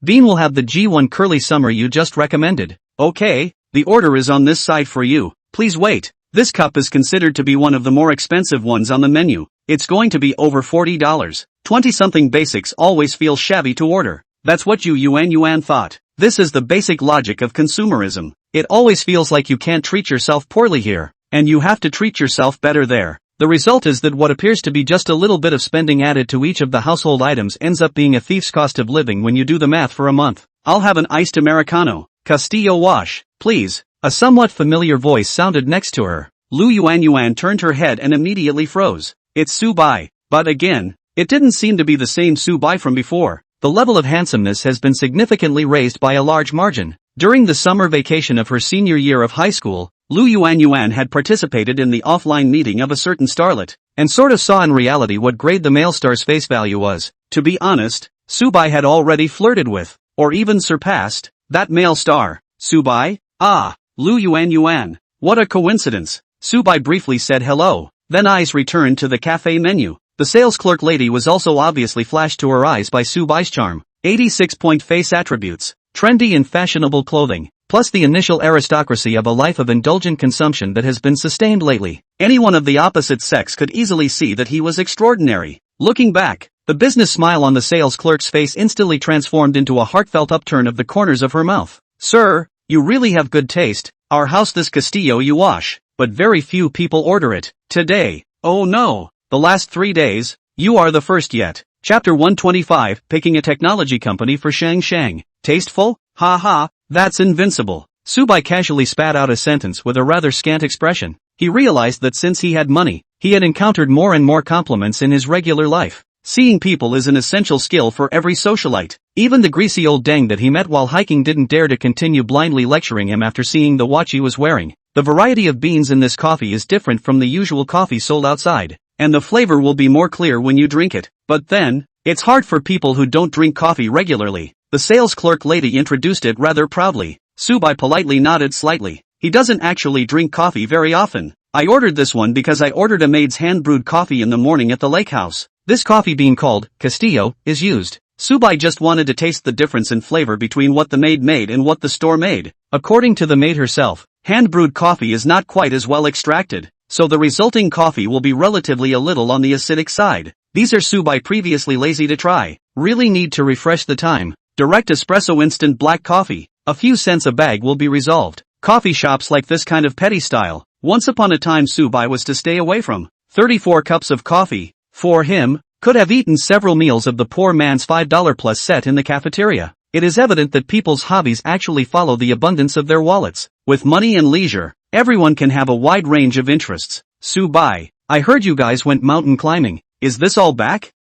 Bean will have the G1 curly summer you just recommended. Okay, the order is on this side for you. Please wait. This cup is considered to be one of the more expensive ones on the menu. It's going to be over $40. 20-something basics always feel shabby to order. That's what Yuan thought. This is the basic logic of consumerism. It always feels like you can't treat yourself poorly here, and you have to treat yourself better there. The result is that what appears to be just a little bit of spending added to each of the household items ends up being a thief's cost of living when you do the math for a month. I'll have an iced Americano. Castillo wash, please. A somewhat familiar voice sounded next to her. Lu Yuan turned her head and immediately froze. It's Subai. But again, it didn't seem to be the same Subai from before. The level of handsomeness has been significantly raised by a large margin. During the summer vacation of her senior year of high school, Lu Yuan had participated in the offline meeting of a certain starlet, and sort of saw in reality what grade the male star's face value was. To be honest, Subai had already flirted with, or even surpassed, that male star. Subai? Lu Yuan. What a coincidence. Subai briefly said hello, then eyes returned to the cafe menu. The sales clerk lady was also obviously flashed to her eyes by Subai's charm. 86-point face attributes, trendy and fashionable clothing, plus the initial aristocracy of a life of indulgent consumption that has been sustained lately. Anyone of the opposite sex could easily see that he was extraordinary. Looking back, the business smile on the sales clerk's face instantly transformed into a heartfelt upturn of the corners of her mouth. Sir, you really have good taste. Our house this Castillo you wash, but very few people order it. Today. Oh no. The last 3 days. You are the first yet. Chapter 125, Picking a Technology Company for Shang Shang. Tasteful? Ha ha, that's invincible. Subai casually spat out a sentence with a rather scant expression. He realized that since he had money, he had encountered more and more compliments in his regular life. Seeing people is an essential skill for every socialite. Even the greasy old dang that he met while hiking didn't dare to continue blindly lecturing him after seeing the watch he was wearing. The variety of beans in this coffee is different from the usual coffee sold outside, and the flavor will be more clear when you drink it. But then, it's hard for people who don't drink coffee regularly. The sales clerk lady introduced it rather proudly. Subai politely nodded slightly. He doesn't actually drink coffee very often. I ordered this one because I ordered a maid's hand-brewed coffee in the morning at the lake house. This coffee being called Castillo is used. Subai just wanted to taste the difference in flavor between what the maid made and what the store made. According to the maid herself, hand-brewed coffee is not quite as well extracted, so the resulting coffee will be relatively a little on the acidic side. These are Subai previously lazy to try. Really need to refresh the time. Direct espresso instant black coffee. A few cents a bag will be resolved. Coffee shops like this kind of petty style. Once upon a time Subai was to stay away from. 34 cups of coffee. For him, could have eaten several meals of the poor man's $5 plus set in the cafeteria. It is evident that people's hobbies actually follow the abundance of their wallets. With money and leisure, everyone can have a wide range of interests. Subai, I heard you guys went mountain climbing. Is this all back?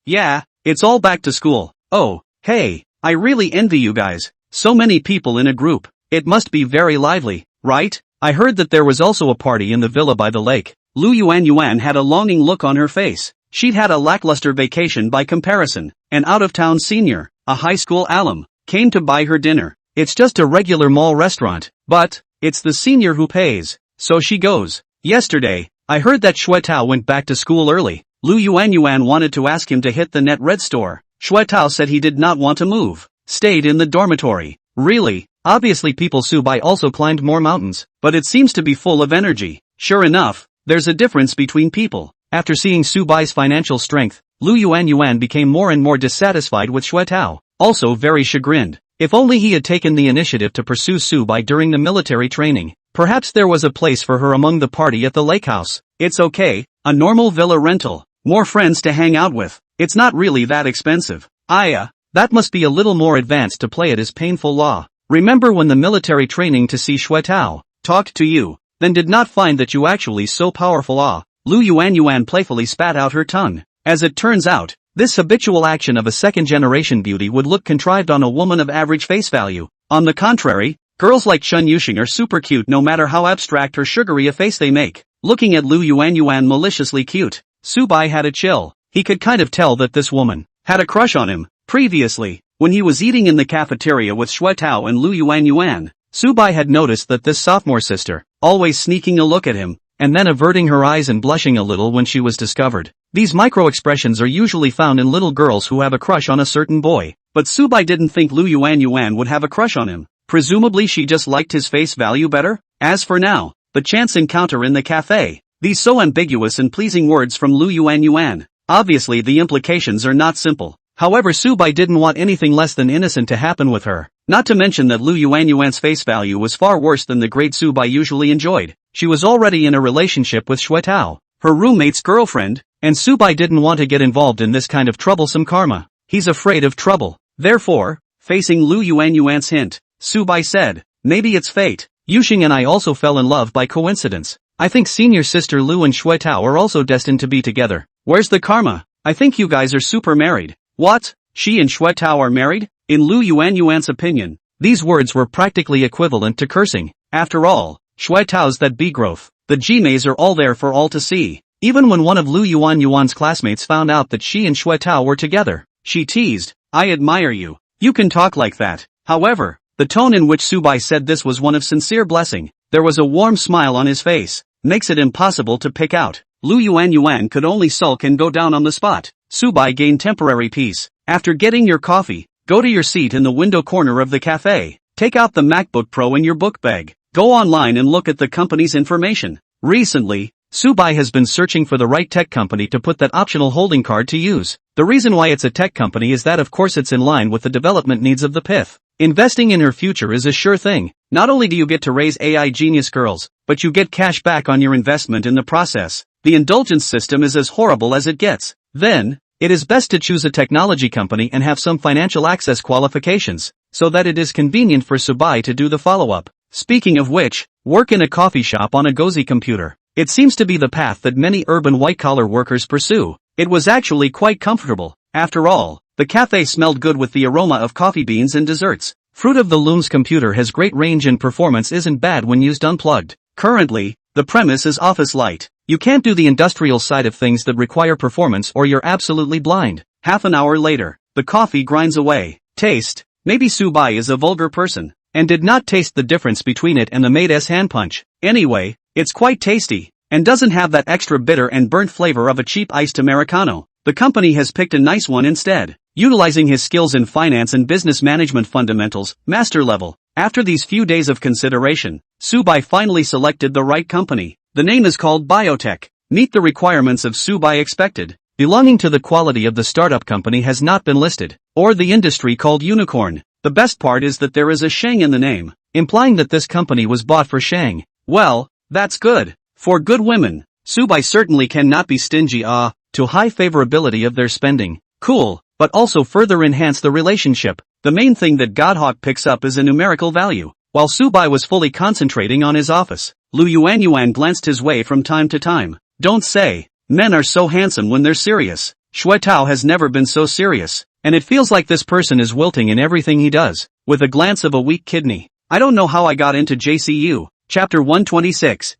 Yeah, it's all back to school. Oh, hey, I really envy you guys. So many people in a group. It must be very lively, right? I heard that there was also a party in the villa by the lake. Lu Yuan had a longing look on her face. She'd had a lackluster vacation by comparison. An out-of-town senior, a high school alum, came to buy her dinner. It's just a regular mall restaurant, but it's the senior who pays. So she goes. Yesterday, I heard that Shuetao went back to school early. Lu Yuan wanted to ask him to hit the net red store. Shuetao said he did not want to move. Stayed in the dormitory. Really? Obviously people Subai also climbed more mountains, but it seems to be full of energy. Sure enough, there's a difference between people. After seeing Subai's financial strength, Lu Yuan became more and more dissatisfied with Shuetao, also very chagrined. If only he had taken the initiative to pursue Subai during the military training. Perhaps there was a place for her among the party at the lake house. It's okay, a normal villa rental. More friends to hang out with. It's not really that expensive. That must be a little more advanced to play it as painful law. Remember when the military training to see Shuetao talked to you, then did not find that you actually so powerful. Lu Yuan playfully spat out her tongue. As it turns out, this habitual action of a second-generation beauty would look contrived on a woman of average face value. On the contrary, girls like Chun Yuxing are super cute no matter how abstract or sugary a face they make. Looking at Lu Yuan maliciously cute, Subai had a chill. He could kind of tell that this woman had a crush on him. Previously, when he was eating in the cafeteria with Shuetao and Lu Yuan, Subai had noticed that this sophomore sister, always sneaking a look at him, and then averting her eyes and blushing a little when she was discovered. These micro-expressions are usually found in little girls who have a crush on a certain boy, but Subai didn't think Lu Yuan would have a crush on him. Presumably she just liked his face value better? As for now, the chance encounter in the cafe. These so ambiguous and pleasing words from Lu Yuan. Obviously the implications are not simple. However Subai didn't want anything less than innocent to happen with her. Not to mention that Lu Yuan's face value was far worse than the grade Subai usually enjoyed. She was already in a relationship with Shuetao, her roommate's girlfriend, and Subai didn't want to get involved in this kind of troublesome karma. He's afraid of trouble. Therefore, facing Lu Yuan's hint, Subai said, maybe it's fate. Yuxing and I also fell in love by coincidence. I think senior sister Lu and Shuetao are also destined to be together. Where's the karma? I think you guys are super married. What? She and Shuetao are married? In Lu Yuan's opinion, these words were practically equivalent to cursing. After all, Shuetao's that B-growth. The Gmays are all there for all to see. Even when one of Lu Yuan's classmates found out that she and Shuetao were together, she teased, I admire you. You can talk like that. However, the tone in which Subai said this was one of sincere blessing. There was a warm smile on his face. Makes it impossible to pick out. Lu Yuan could only sulk and go down on the spot. Subai gained temporary peace. After getting your coffee, Go to your seat in the window corner of the cafe. Take out the MacBook Pro in your book bag. Go online and look at the company's information. Recently, Subai has been searching for the right tech company to put that optional holding card to use. The reason why it's a tech company is that of course it's in line with the development needs of the PIF. Investing in her future is a sure thing. Not only do you get to raise AI genius girls, but you get cash back on your investment in the process. The indulgence system is as horrible as it gets. Then, it is best to choose a technology company and have some financial access qualifications, so that it is convenient for Subai to do the follow-up. Speaking of which, work in a coffee shop on a Gozi computer. It seems to be the path that many urban white-collar workers pursue. It was actually quite comfortable. After all, the cafe smelled good with the aroma of coffee beans and desserts. Fruit of the Loom's computer has great range and performance isn't bad when used unplugged. Currently, the premise is office light. You can't do the industrial side of things that require performance or you're absolutely blind. Half an hour later, the coffee grinds away. Taste. Maybe Subai is a vulgar person, and did not taste the difference between it and the Maid's hand punch. Anyway, it's quite tasty, and doesn't have that extra bitter and burnt flavor of a cheap iced Americano. The company has picked a nice one instead. Utilizing his skills in finance and business management fundamentals, master level. After these few days of consideration, Subai finally selected the right company. The name is called Biotech. Meet the requirements of Subai expected. Belonging to the quality of the startup company has not been listed, or the industry called unicorn. The best part is that there is a Shang in the name, implying that this company was bought for Shang. Well, that's good. For good women, Subai certainly cannot be stingy to high favorability of their spending. Cool, but also further enhance the relationship. The main thing that Godhawk picks up is a numerical value. While Subai was fully concentrating on his office, Lu Yuan glanced his way from time to time. Don't say, men are so handsome when they're serious. Shui Tao has never been so serious, and it feels like this person is wilting in everything he does, with a glance of a weak kidney. I don't know how I got into JCU. Chapter 126,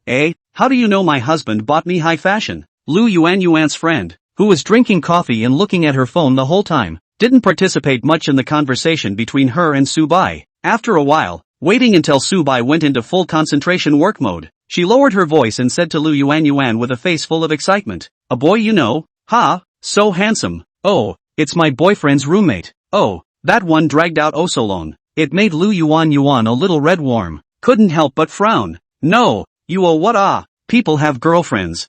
How do you know my husband bought me high fashion? Lu Yuan's friend, who was drinking coffee and looking at her phone the whole time, didn't participate much in the conversation between her and Subai. After a while, waiting until Subai went into full concentration work mode, she lowered her voice and said to Lu Yuan with a face full of excitement, "A boy you know? Ha, so handsome. Oh, it's my boyfriend's roommate. Oh, that one dragged out oh so long." It made Lu Yuan a little red warm. Couldn't help but frown. No, what people have girlfriends.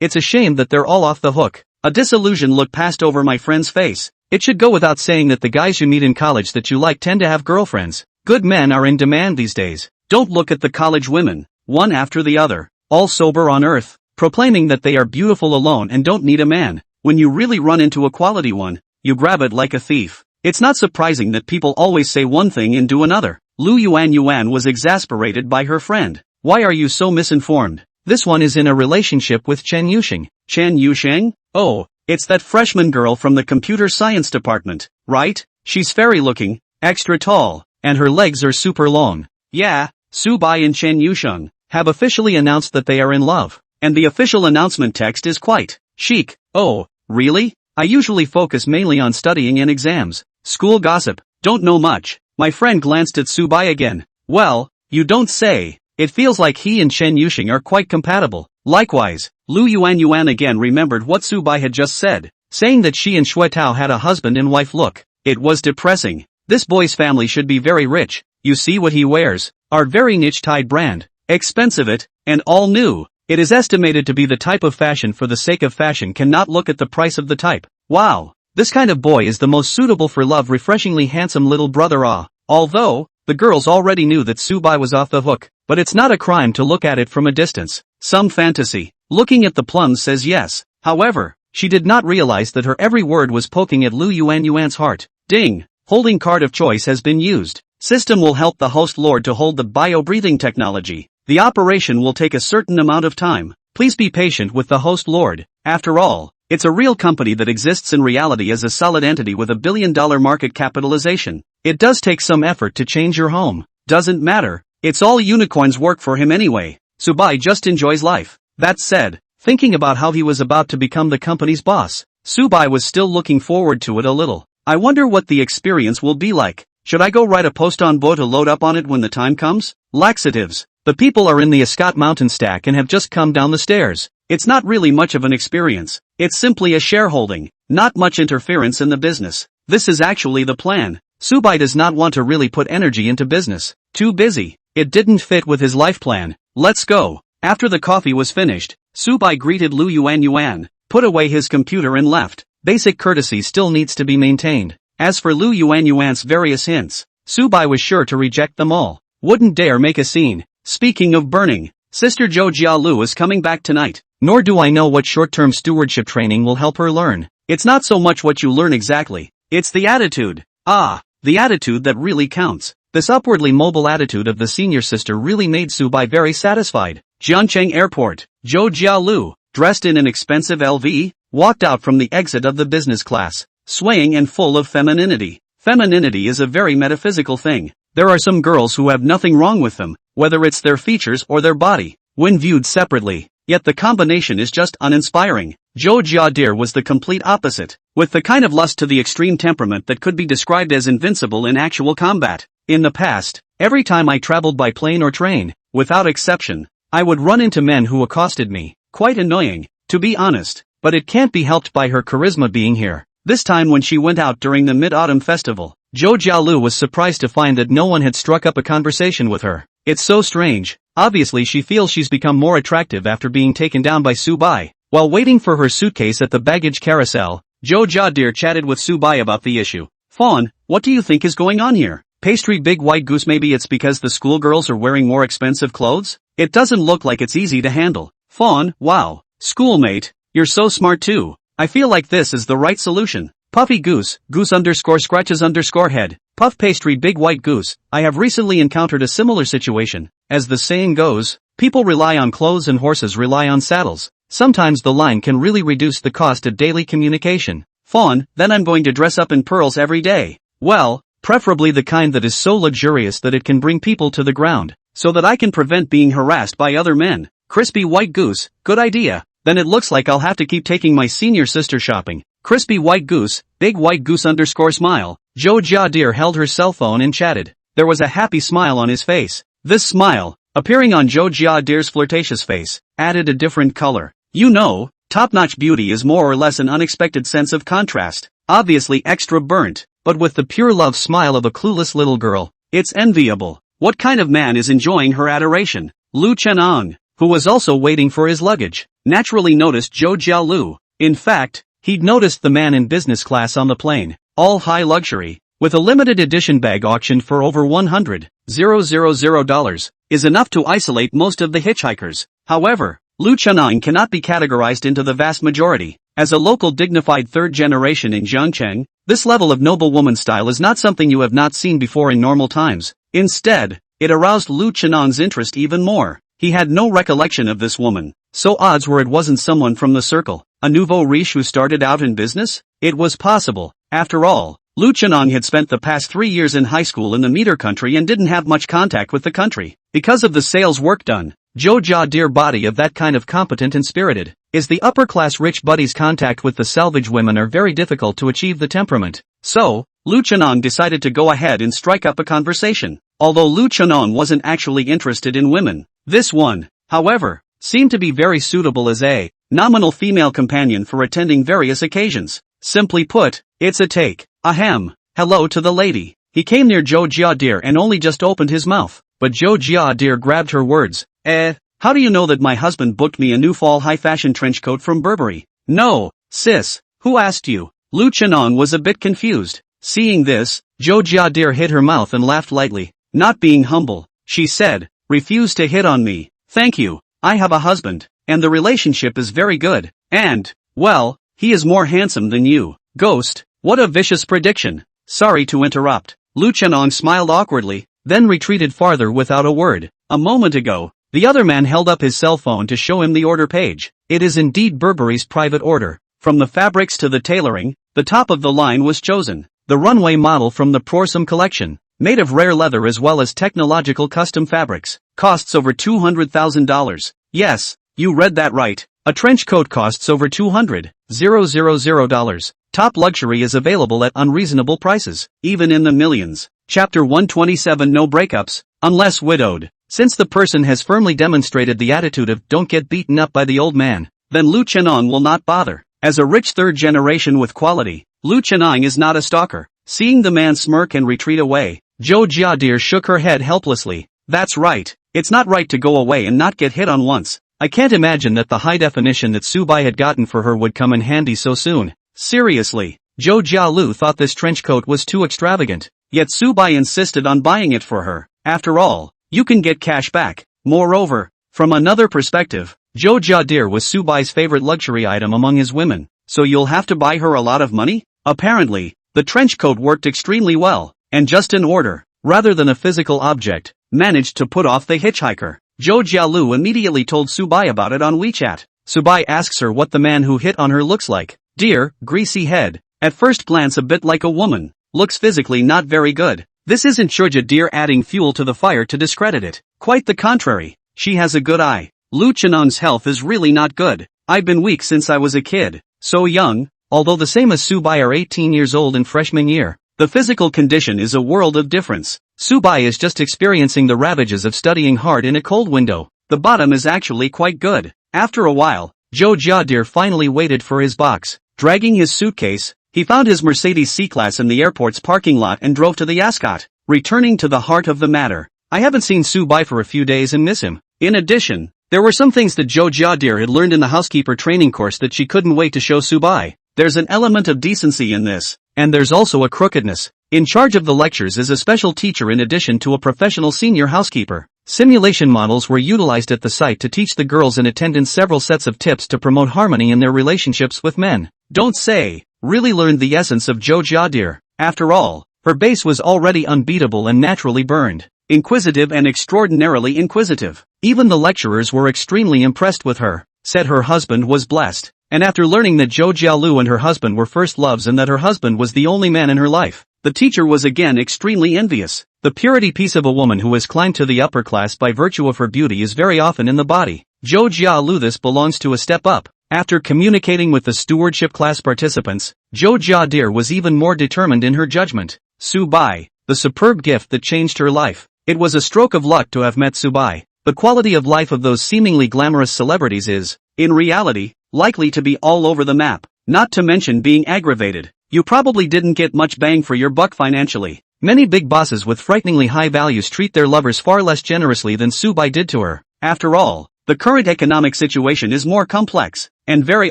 It's a shame that they're all off the hook. A disillusioned look passed over my friend's face. It should go without saying that the guys you meet in college that you like tend to have girlfriends. Good men are in demand these days. Don't look at the college women, one after the other, all sober on earth, proclaiming that they are beautiful alone and don't need a man. When you really run into a quality one, you grab it like a thief. It's not surprising that people always say one thing and do another. Lu Yuan was exasperated by her friend. Why are you so misinformed? This one is in a relationship with Chen Yusheng. Chen Yusheng? Oh, it's that freshman girl from the computer science department, right? She's fairy looking, extra tall, and her legs are super long. Yeah, Subai and Chen Yusheng have officially announced that they are in love, and the official announcement text is quite chic. Oh, really? I usually focus mainly on studying and exams. School gossip, don't know much. My friend glanced at Subai again. Well, you don't say. It feels like he and Chen Yusheng are quite compatible. Likewise, Lu Yuan again remembered what Subai had just said, saying that she and Shui Tao had a husband and wife look. It was depressing. This boy's family should be very rich. You see what he wears? Our very niche-tied brand. Expensive and all new. It is estimated to be the type of fashion for the sake of fashion cannot look at the price of the type. Wow. This kind of boy is the most suitable for love, refreshingly handsome little brother. Although, the girls already knew that Subai was off the hook, but it's not a crime to look at it from a distance. Some fantasy. Looking at the plums says yes. However, she did not realize that her every word was poking at Lu Yuan's heart. Ding. Holding card of choice has been used. System will help the host lord to hold the bio-breathing technology. The operation will take a certain amount of time. Please be patient with the host lord. After all, it's a real company that exists in reality as a solid entity with $1 billion market capitalization. It does take some effort to change your home. Doesn't matter. It's all unicorns work for him anyway. Subai just enjoys life. That said, thinking about how he was about to become the company's boss, Subai was still looking forward to it a little. I wonder what the experience will be like. Should I go write a post on Bo to load up on it when the time comes? Laxatives. The people are in the Ascot mountain stack and have just come down the stairs. It's not really much of an experience. It's simply a shareholding, not much interference in the business. this is actually the plan. Subai does not want to really put energy into business. Too busy. It didn't fit with his life plan. Let's go. After the coffee was finished, Subai greeted Lu Yuan, put away his computer and left. Basic courtesy still needs to be maintained. As for Lu Yuan's various hints, Subai was sure to reject them all. Wouldn't dare make a scene. Speaking of burning, Sister Zhou Jialu is coming back tonight. Nor do I know what short-term stewardship training will help her learn. It's not so much what you learn exactly. It's the attitude. The attitude that really counts. This upwardly mobile attitude of the senior sister really made Subai very satisfied. Jiancheng Airport. Zhou Jialu, dressed in an expensive LV, walked out from the exit of the business class, swaying and full of femininity. Femininity is a very metaphysical thing. There are some girls who have nothing wrong with them, whether it's their features or their body, when viewed separately. Yet the combination is just uninspiring. Zhou Jiadir was the complete opposite, with the kind of lust to the extreme temperament that could be described as invincible in actual combat. In the past, every time I traveled by plane or train, without exception, I would run into men who accosted me. Quite annoying, to be honest, but it can't be helped by her charisma being here. This time when she went out during the Mid-Autumn Festival, Zhou Jialu was surprised to find that no one had struck up a conversation with her. It's so strange. Obviously she feels she's become more attractive after being taken down by Subai. While waiting for her suitcase at the baggage carousel, Zhou Jiadir chatted with Subai about the issue. Fawn, what do you think is going on here? Pastry big white goose. Maybe it's because the schoolgirls are wearing more expensive clothes? It doesn't look like it's easy to handle. Fawn, wow. Schoolmate, you're so smart too. I feel like this is the right solution. Puffy goose, goose_scratches_head. Puff pastry big white goose. I have recently encountered a similar situation. As the saying goes, people rely on clothes and horses rely on saddles. Sometimes the line can really reduce the cost of daily communication. Fawn, then I'm going to dress up in pearls every day. Well, preferably the kind that is so luxurious that it can bring people to the ground, so that I can prevent being harassed by other men. Crispy white goose, good idea. Then it looks like I'll have to keep taking my senior sister shopping. Crispy white goose, big white goose_smile. Zhou Jiadir held her cell phone and chatted. There was a happy smile on his face. This smile, appearing on Zhou Jiadir's flirtatious face, added a different color. You know, top-notch beauty is more or less an unexpected sense of contrast. Obviously extra burnt, but with the pure love smile of a clueless little girl. It's enviable. What kind of man is enjoying her adoration? Lu Chenong, who was also waiting for his luggage, naturally noticed Zhou Jialu. In fact, he'd noticed the man in business class on the plane, all high luxury, with a limited edition bag auctioned for over $100,000, is enough to isolate most of the hitchhikers. However, Lu Chenong cannot be categorized into the vast majority. As a local dignified third generation in Jiangcheng, this level of noble woman style is not something you have not seen before in normal times. Instead, it aroused Lu Chenong's interest even more. He had no recollection of this woman, so odds were it wasn't someone from the circle, a nouveau riche who started out in business? It was possible. After all, Lu Chenong had spent the past 3 years in high school in the meter country and didn't have much contact with the country. Because of the sales work done, Zhou Jiadir body of that kind of competent and spirited, is the upper-class rich buddies contact with the salvage women are very difficult to achieve the temperament. So, Lu Chenong decided to go ahead and strike up a conversation. Although Lu Chenong wasn't actually interested in women, this one, however, seemed to be very suitable as a nominal female companion for attending various occasions. Simply put, it's a take. Ahem. Hello to the lady. He came near Zhou Jiadir and only just opened his mouth, but Zhou Jiadir grabbed her words. How do you know that my husband booked me a new fall high-fashion trench coat from Burberry? No, sis, who asked you? Lu Chenong was a bit confused. Seeing this, Zhou Jiadir hid her mouth and laughed lightly. Not being humble, she said, refuse to hit on me. Thank you, I have a husband, and the relationship is very good, and, well, he is more handsome than you. Ghost, what a vicious prediction. Sorry to interrupt. Lu Chenong smiled awkwardly, then retreated farther without a word. A moment ago, the other man held up his cell phone to show him the order page. It is indeed Burberry's private order. From the fabrics to the tailoring, the top of the line was chosen. The runway model from the Prorsum collection, made of rare leather as well as technological custom fabrics, costs over $200,000. Yes, you read that right. A trench coat costs over $200,000. Top luxury is available at unreasonable prices, even in the millions. Chapter 127. No breakups, unless widowed. Since the person has firmly demonstrated the attitude of don't get beaten up by the old man, then Lu Chenong will not bother. As a rich third generation with quality, Lu Chenang is not a stalker. Seeing the man smirk and retreat away, Zhou Jiadir shook her head helplessly. That's right. It's not right to go away and not get hit on once. I can't imagine that the high definition that Subai had gotten for her would come in handy so soon. Seriously, Zhou Jialu thought this trench coat was too extravagant. Yet Subai insisted on buying it for her. After all, you can get cash back. Moreover, from another perspective, Zhou Jiadir was Subai's favorite luxury item among his women. So you'll have to buy her a lot of money? Apparently, the trench coat worked extremely well, and just in order, rather than a physical object, managed to put off the hitchhiker. Zhou Jialu immediately told Subai about it on WeChat. Subai asks her what the man who hit on her looks like. Dear, greasy head. At first glance a bit like a woman. Looks physically not very good. This isn't Zhou Jiadir adding fuel to the fire to discredit it. Quite the contrary. She has a good eye. Lu Chenang's health is really not good. I've been weak since I was a kid. So young, although the same as Subai are 18 years old in freshman year. The physical condition is a world of difference. Subai is just experiencing the ravages of studying hard in a cold window. The bottom is actually quite good. After a while, Zhou Jiadir finally waited for his box. Dragging his suitcase, he found his Mercedes C-Class in the airport's parking lot and drove to the Ascot. Returning to the heart of the matter, I haven't seen Subai for a few days and miss him. In addition, there were some things that Zhou Jiadir had learned in the housekeeper training course that she couldn't wait to show Subai. There's an element of decency in this, and there's also a crookedness. In charge of the lectures is a special teacher in addition to a professional senior housekeeper. Simulation models were utilized at the site to teach the girls in attendance several sets of tips to promote harmony in their relationships with men. Don't say, really learned the essence of Zhou Jiadir. After all, her base was already unbeatable and naturally burned. Inquisitive and extraordinarily inquisitive. Even the lecturers were extremely impressed with her. Said her husband was blessed. And after learning that Zhou Jialu and her husband were first loves and that her husband was the only man in her life, the teacher was again extremely envious. The purity piece of a woman who has climbed to the upper class by virtue of her beauty is very often in the body. Zhou Jialu this belongs to a step up. After communicating with the stewardship class participants, Zhou Jiadir was even more determined in her judgment. Subai, the superb gift that changed her life. It was a stroke of luck to have met Subai. The quality of life of those seemingly glamorous celebrities is, in reality, likely to be all over the map, not to mention being aggravated. You probably didn't get much bang for your buck financially. Many big bosses with frighteningly high values treat their lovers far less generously than Subai did to her. After all, the current economic situation is more complex, and very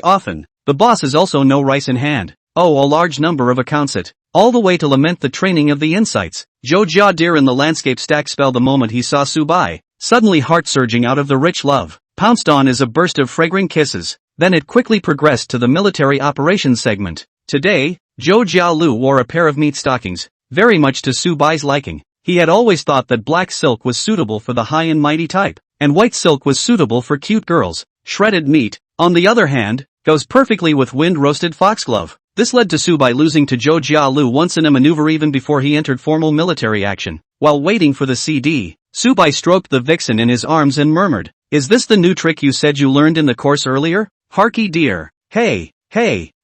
often, the boss is also no rice in hand. Oh, a large number of accounts it. All the way to lament the training of the insights. Zhou Jiadir in the landscape stack spell the moment he saw Subai, suddenly heart surging out of the rich love, pounced on as a burst of fragrant kisses. Then it quickly progressed to the military operations segment. Today, Zhou Jialu wore a pair of meat stockings, very much to Subai's liking. He had always thought that black silk was suitable for the high and mighty type, and white silk was suitable for cute girls. Shredded meat, on the other hand, goes perfectly with wind-roasted foxglove. This led to Subai losing to Zhou Jialu once in a maneuver even before he entered formal military action. While waiting for the CD, Subai stroked the vixen in his arms and murmured, "Is this the new trick you said you learned in the course earlier? Harky dear. Hey,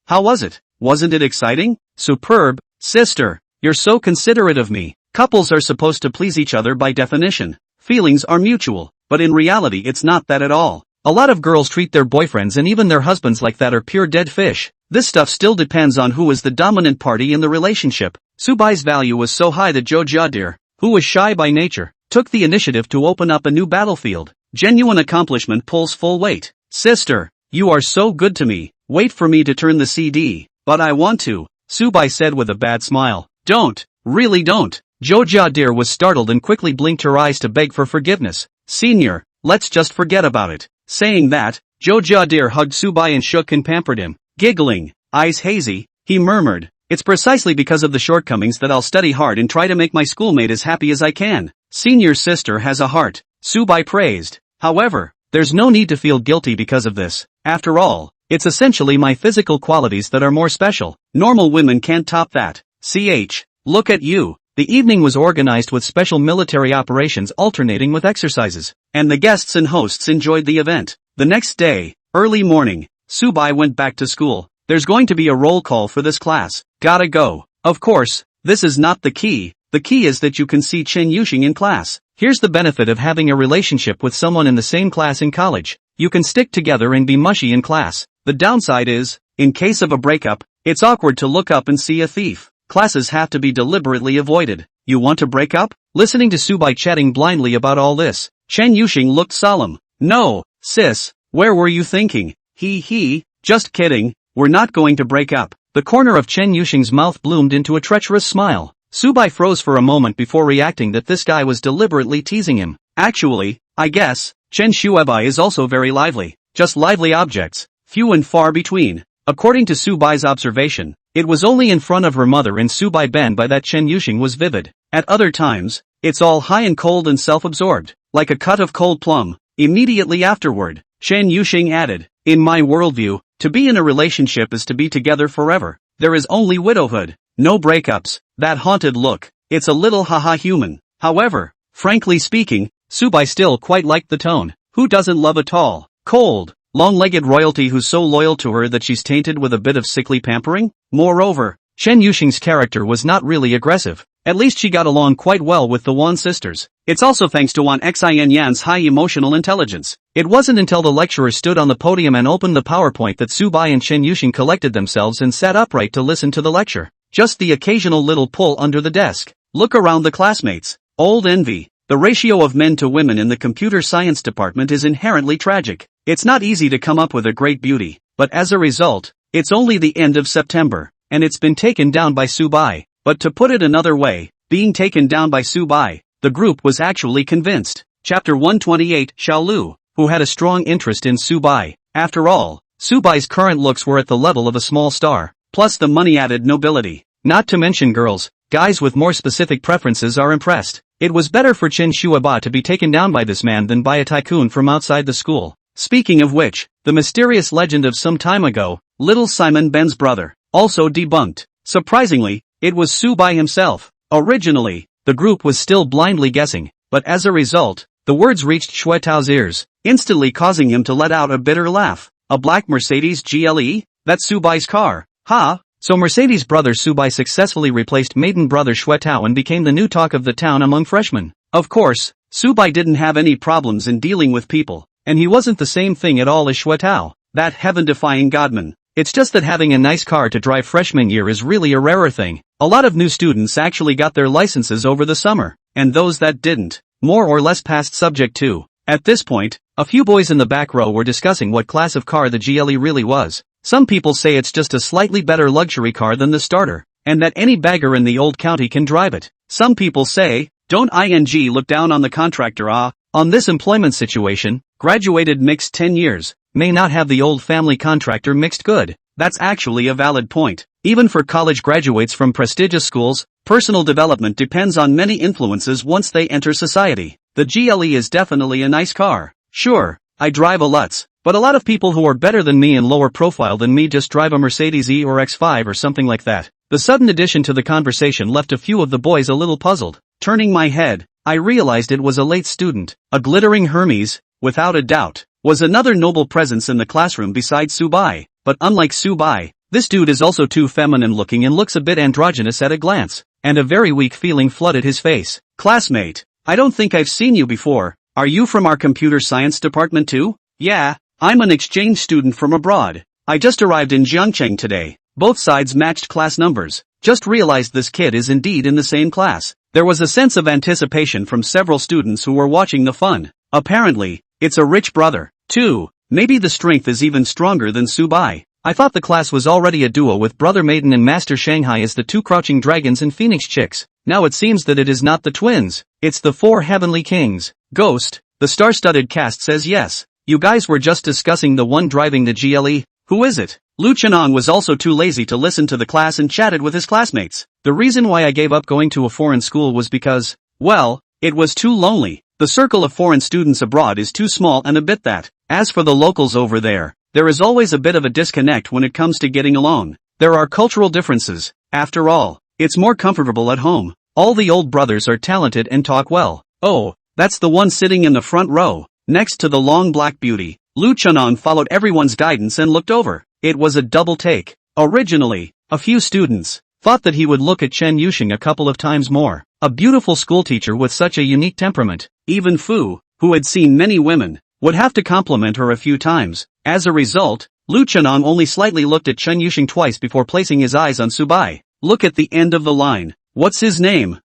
how was it? Wasn't it exciting? Superb, sister. You're so considerate of me." Couples are supposed to please each other by definition. Feelings are mutual, but in reality it's not that at all. A lot of girls treat their boyfriends and even their husbands like that are pure dead fish. This stuff still depends on who is the dominant party in the relationship. Subai's value was so high that Zhou Jiadir, who was shy by nature, took the initiative to open up a new battlefield. Genuine accomplishment pulls full weight. Sister, you are so good to me. Wait for me to turn the CD. But I want to, Subai said with a bad smile. Don't, really don't. Zhou Jiadir was startled and quickly blinked her eyes to beg for forgiveness. Senior, let's just forget about it. Saying that, Zhou Jiadir hugged Subai and shook and pampered him. Giggling, eyes hazy, he murmured, "It's precisely because of the shortcomings that I'll study hard and try to make my schoolmate as happy as I can." Senior's sister has a heart, Subai praised. However, there's no need to feel guilty because of this. After all, it's essentially my physical qualities that are more special. Normal women can't top that. Look at you. The evening was organized with special military operations alternating with exercises, and the guests and hosts enjoyed the event. The next day, early morning, Subai went back to school. There's going to be a roll call for this class. Gotta go. Of course, this is not the key. The key is that you can see Chen Yuxing in class. Here's the benefit of having a relationship with someone in the same class in college. You can stick together and be mushy in class. The downside is, In case of a breakup, it's awkward to look up and see a thief. Classes have to be deliberately avoided. You want to break up? Listening to Subai chatting blindly about all this, Chen Yuxing looked solemn. No, sis, where were you thinking? Just kidding, we're not going to break up. The corner of Chen Yuxing's mouth bloomed into a treacherous smile. Subai froze for a moment before reacting that this guy was deliberately teasing him. Actually, I guess, Chen Shuebai is also very lively. Just lively objects, few and far between. According to Subai's observation, it was only in front of her mother and Subai Banbai that Chen Yuxing was vivid. At other times, it's all high and cold and self-absorbed, like a cut of cold plum. Immediately afterward, Chen Yuxing added, in my worldview, to be in a relationship is to be together forever. There is only widowhood, no breakups. That haunted look, it's a little haha human. However, frankly speaking, Subai still quite liked the tone. Who doesn't love a tall, cold, long-legged royalty who's so loyal to her that she's tainted with a bit of sickly pampering? Moreover, Chen Yuxing's character was not really aggressive. At least she got along quite well with the Wan sisters. It's also thanks to Wan Xin Yan's high emotional intelligence. It wasn't until the lecturer stood on the podium and opened the PowerPoint that Subai and Chen Yuxing collected themselves and sat upright to listen to the lecture. Just the occasional little pull under the desk. Look around the classmates. Old envy. The ratio of men to women in the computer science department is inherently tragic. It's not easy to come up with a great beauty, but as a result, it's only the end of September, and it's been taken down by Subai. But to put it another way, being taken down by Subai, the group was actually convinced. Chapter 128, Xiaolu, who had a strong interest in Subai. After all, Subai's current looks were at the level of a small star, plus the money-added nobility. Not to mention girls, guys with more specific preferences are impressed. It was better for Chen Shuaba to be taken down by this man than by a tycoon from outside the school. Speaking of which, the mysterious legend of some time ago, Little Simon Ben's brother, also debunked. Surprisingly, it was Subai himself. Originally, the group was still blindly guessing, but as a result, the words reached Xue Tao's ears, instantly causing him to let out a bitter laugh. A black Mercedes GLE? That's Subai's car. Ha! So Mercedes' brother Subai successfully replaced maiden brother Xue Tao and became the new talk of the town among freshmen. Of course, Subai didn't have any problems in dealing with people, and he wasn't the same thing at all as Xue Tao, that heaven-defying godman. It's just that having a nice car to drive freshman year is really a rarer thing. A lot of new students actually got their licenses over the summer, and those that didn't, more or less passed subject to. At this point, a few boys in the back row were discussing what class of car the GLE really was. Some people say it's just a slightly better luxury car than the starter, and that any bagger in the old county can drive it. Some people say, don't ing look down on the contractor on this employment situation, graduated mixed 10 years, may not have the old family contractor mixed good. That's actually a valid point. Even for college graduates from prestigious schools, personal development depends on many influences once they enter society. The GLE is definitely a nice car. Sure, I drive a Lutz, but a lot of people who are better than me and lower profile than me just drive a Mercedes E or X5 or something like that. The sudden addition to the conversation left a few of the boys a little puzzled. Turning my head, I realized it was a late student. A glittering Hermes, without a doubt, was another noble presence in the classroom besides Subai. But unlike Subai, this dude is also too feminine looking and looks a bit androgynous at a glance, and a very weak feeling flooded his face. Classmate, I don't think I've seen you before. Are you from our computer science department too? Yeah, I'm an exchange student from abroad. I just arrived in Jiangcheng today. Both sides matched class numbers. Just realized this kid is indeed in the same class. There was a sense of anticipation from several students who were watching the fun. Apparently, it's a rich brother, too. Maybe the strength is even stronger than Subai. I thought the class was already a duo with Brother Maiden and Master Shanghai as the two crouching dragons and phoenix chicks. Now it seems that it is not the twins. It's the four heavenly kings. Ghost, the star-studded cast says yes. You guys were just discussing the one driving the GLE. Who is it? Lu Chenong was also too lazy to listen to the class and chatted with his classmates. The reason why I gave up going to a foreign school was because, well, it was too lonely. The circle of foreign students abroad is too small and a bit that. As for the locals over there is always a bit of a disconnect when it comes to getting along. There are cultural differences. After all, it's more comfortable at home. All the old brothers are talented and talk well. Oh, that's the one sitting in the front row, next to the long black beauty. Lu Chenong followed everyone's guidance and looked over. It was a double take. Originally, a few students thought that he would look at Chen Yuxing a couple of times more. A beautiful schoolteacher with such a unique temperament. Even Fu, who had seen many women, would have to compliment her a few times. As a result, Lu Chenong only slightly looked at Chen Yuxing twice before placing his eyes on Su Bai. Look at the end of the line. What's his name?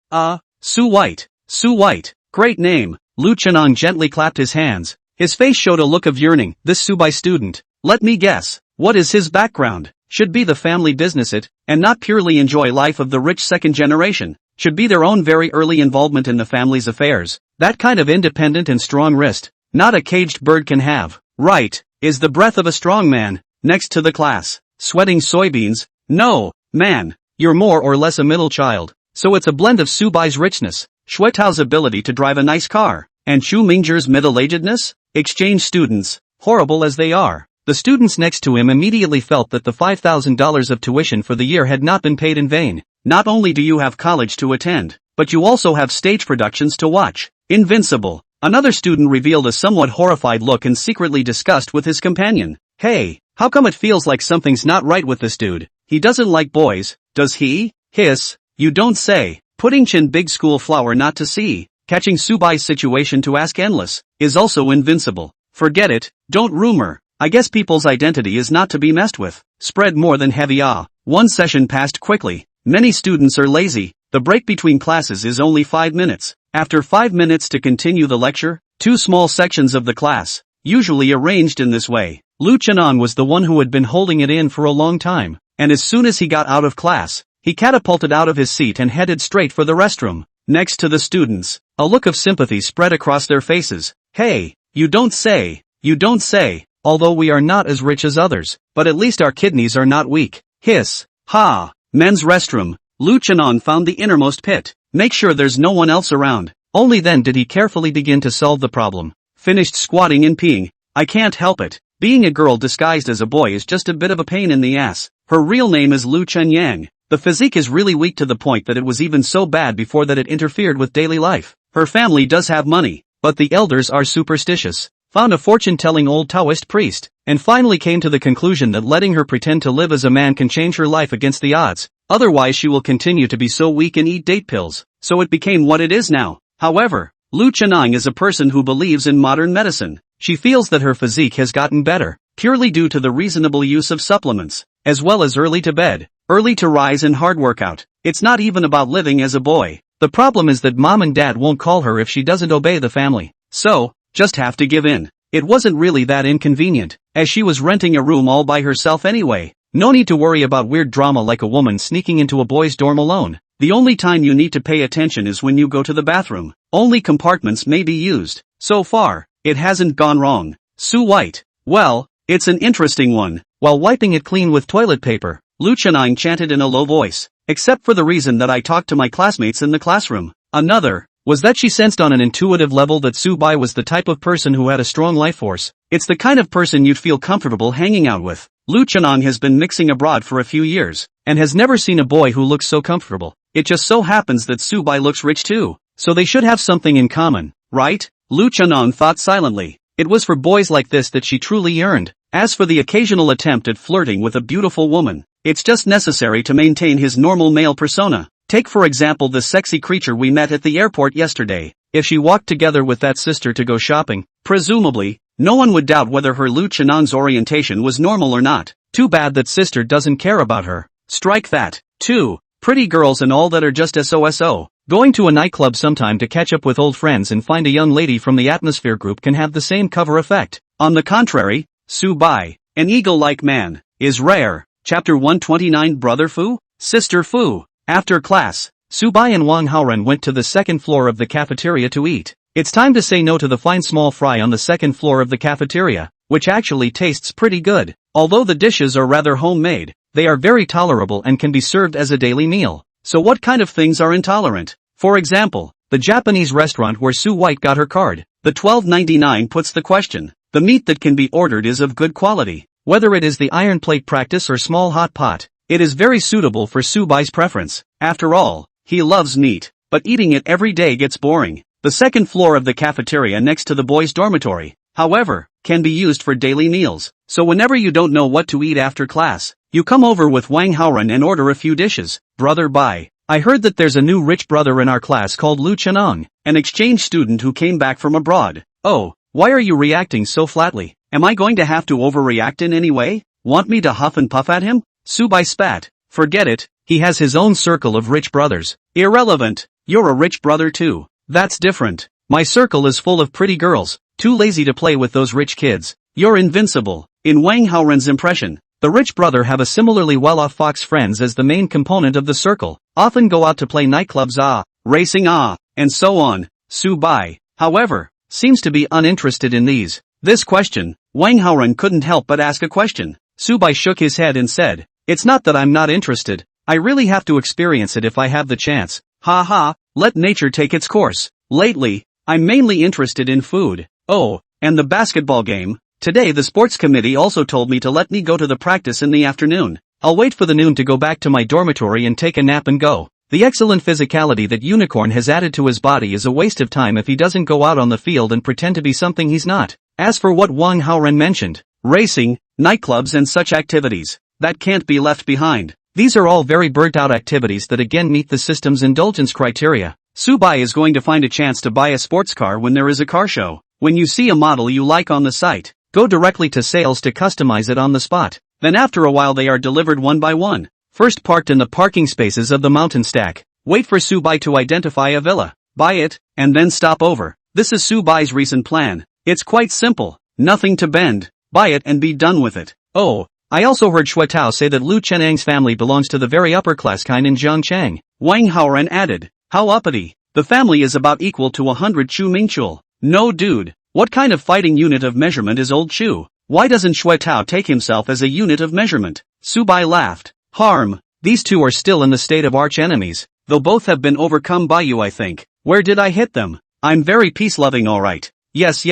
Su White. Su White. Great name. Lu Chenong gently clapped his hands. His face showed a look of yearning. This Su Bai student. Let me guess. What is his background? Should be the family business it, and not purely enjoy life of the rich second generation. Should be their own very early involvement in the family's affairs. That kind of independent and strong wrist. Not a caged bird can have. Right. Is the breath of a strong man. Next to the class. Sweating soybeans? No, man. You're more or less a middle child. So it's a blend of Su Bai's richness, Shui Tao's ability to drive a nice car, and Chu Mingzhi's middle-agedness? Exchange students. Horrible as they are. The students next to him immediately felt that the $5,000 of tuition for the year had not been paid in vain. Not only do you have college to attend, but you also have stage productions to watch. Invincible. Another student revealed a somewhat horrified look and secretly discussed with his companion. Hey, how come it feels like something's not right with this dude? He doesn't like boys, does he? Hiss. You don't say. Putting Chin big school flower not to see. Catching Su Bai's situation to ask endless. Is also invincible. Forget it. Don't rumor. I guess people's identity is not to be messed with. Spread more than heavy One session passed quickly. Many students are lazy. The break between classes is only 5 minutes. After 5 minutes to continue the lecture, 2 small sections of the class, usually arranged in this way. Lu Chenong was the one who had been holding it in for a long time, and as soon as he got out of class, he catapulted out of his seat and headed straight for the restroom. Next to the students, a look of sympathy spread across their faces. Hey, you don't say. You don't say. Although we are not as rich as others, but at least our kidneys are not weak. Hiss. Ha. Men's restroom. Lu Chenong found the innermost pit. Make sure there's no one else around. Only then did he carefully begin to solve the problem. Finished squatting and peeing. I can't help it. Being a girl disguised as a boy is just a bit of a pain in the ass. Her real name is Lu Chenyang. The physique is really weak to the point that it was even so bad before that it interfered with daily life. Her family does have money, but the elders are superstitious. Found a fortune-telling old Taoist priest, and finally came to the conclusion that letting her pretend to live as a man can change her life against the odds. Otherwise she will continue to be so weak and eat date pills. So it became what it is now. However, Lu Chenong is a person who believes in modern medicine. She feels that her physique has gotten better, purely due to the reasonable use of supplements, as well as early to bed, early to rise and hard workout. It's not even about living as a boy. The problem is that mom and dad won't call her if she doesn't obey the family. So, just have to give in. It wasn't really that inconvenient, as she was renting a room all by herself anyway. No need to worry about weird drama like a woman sneaking into a boy's dorm alone. The only time you need to pay attention is when you go to the bathroom. Only compartments may be used. So far, it hasn't gone wrong. Su White. Well, it's an interesting one. While wiping it clean with toilet paper, Lu Chenong chanted in a low voice. Except for the reason that I talked to my classmates in the classroom. Another was that she sensed on an intuitive level that Su Bai was the type of person who had a strong life force. It's the kind of person you'd feel comfortable hanging out with. Lu Chenong has been mixing abroad for a few years, and has never seen a boy who looks so comfortable. It just so happens that Su Bai looks rich too, so they should have something in common, right? Lu Chenong thought silently. It was for boys like this that she truly yearned. As for the occasional attempt at flirting with a beautiful woman, it's just necessary to maintain his normal male persona. Take for example the sexy creature we met at the airport yesterday. If she walked together with that sister to go shopping, presumably, no one would doubt whether her Lu Chenong's orientation was normal or not. Too bad that sister doesn't care about her. Strike that. 2. Pretty girls and all that are just SOSO. Going to a nightclub sometime to catch up with old friends and find a young lady from the atmosphere group can have the same cover effect. On the contrary, Su Bai, an eagle-like man, is rare. Chapter 129 Brother Fu? Sister Fu. After class, Su Bai and Wang Haoren went to the second floor of the cafeteria to eat. It's time to say no to the fine small fry on the second floor of the cafeteria, which actually tastes pretty good. Although the dishes are rather homemade, they are very tolerable and can be served as a daily meal. So what kind of things are intolerant? For example, the Japanese restaurant where Su White got her card. The $12.99 puts the question. The meat that can be ordered is of good quality. Whether it is the iron plate practice or small hot pot, it is very suitable for Su Bai's preference. After all, he loves meat, but eating it every day gets boring. The second floor of the cafeteria next to the boys' dormitory, however, can be used for daily meals. So whenever you don't know what to eat after class, you come over with Wang Haoren and order a few dishes. Brother Bai, I heard that there's a new rich brother in our class called Lu Chenong, an exchange student who came back from abroad. Oh, why are you reacting so flatly? Am I going to have to overreact in any way? Want me to huff and puff at him? Subai spat. Forget it, he has his own circle of rich brothers. Irrelevant. You're a rich brother too. That's different. My circle is full of pretty girls, too lazy to play with those rich kids. You're invincible. In Wang Haoren's impression, the rich brother have a similarly well-off fox friends as the main component of the circle, often go out to play nightclubs racing and so on. Subai, however, seems to be uninterested in these. This question, Wang Haoren couldn't help but ask a question. Subai shook his head and said, it's not that I'm not interested, I really have to experience it if I have the chance. Ha ha, let nature take its course. Lately, I'm mainly interested in food. Oh, and the basketball game. Today the sports committee also told me to let me go to the practice in the afternoon. I'll wait for the noon to go back to my dormitory and take a nap and go. The excellent physicality that Unicorn has added to his body is a waste of time if he doesn't go out on the field and pretend to be something he's not. As for what Wang Haoren mentioned, racing, nightclubs and such activities, that can't be left behind. These are all very burnt-out activities that again meet the system's indulgence criteria. Subai is going to find a chance to buy a sports car when there is a car show. When you see a model you like on the site, go directly to sales to customize it on the spot. Then after a while they are delivered one by one. First parked in the parking spaces of the mountain stack. Wait for Subai to identify a villa, buy it, and then stop over. This is Subai's recent plan. It's quite simple, nothing to bend. Buy it and be done with it. Oh, I also heard Shui Tao say that Lu Chenang's family belongs to the very upper-class kind in Zhangchang. Wang Haoren added, how uppity. The family is about equal to 100 Chu Mingchul. No dude, what kind of fighting unit of measurement is old Chu? Why doesn't Shui Tao take himself as a unit of measurement? Subai laughed. Harm, these two are still in the state of arch-enemies, though both have been overcome by you I think. Where did I hit them? I'm very peace-loving alright. Yes.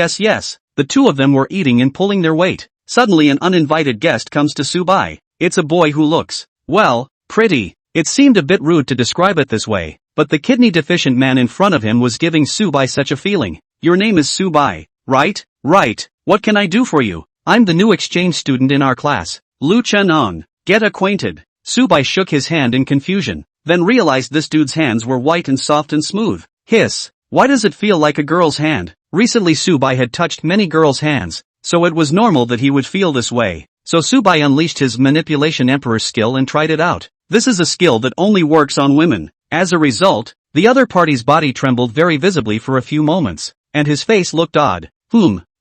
The two of them were eating and pulling their weight. Suddenly an uninvited guest comes to Subai. It's a boy who looks, well, pretty. It seemed a bit rude to describe it this way, but the kidney-deficient man in front of him was giving Subai such a feeling. Your name is Subai, right? Right. What can I do for you? I'm the new exchange student in our class. Lu Chenong. Get acquainted. Subai shook his hand in confusion, then realized this dude's hands were white and soft and smooth. Hiss. Why does it feel like a girl's hand? Recently Subai had touched many girls' hands, so it was normal that he would feel this way. So Subai unleashed his manipulation emperor skill and tried it out. This is a skill that only works on women. As a result, the other party's body trembled very visibly for a few moments, and his face looked odd.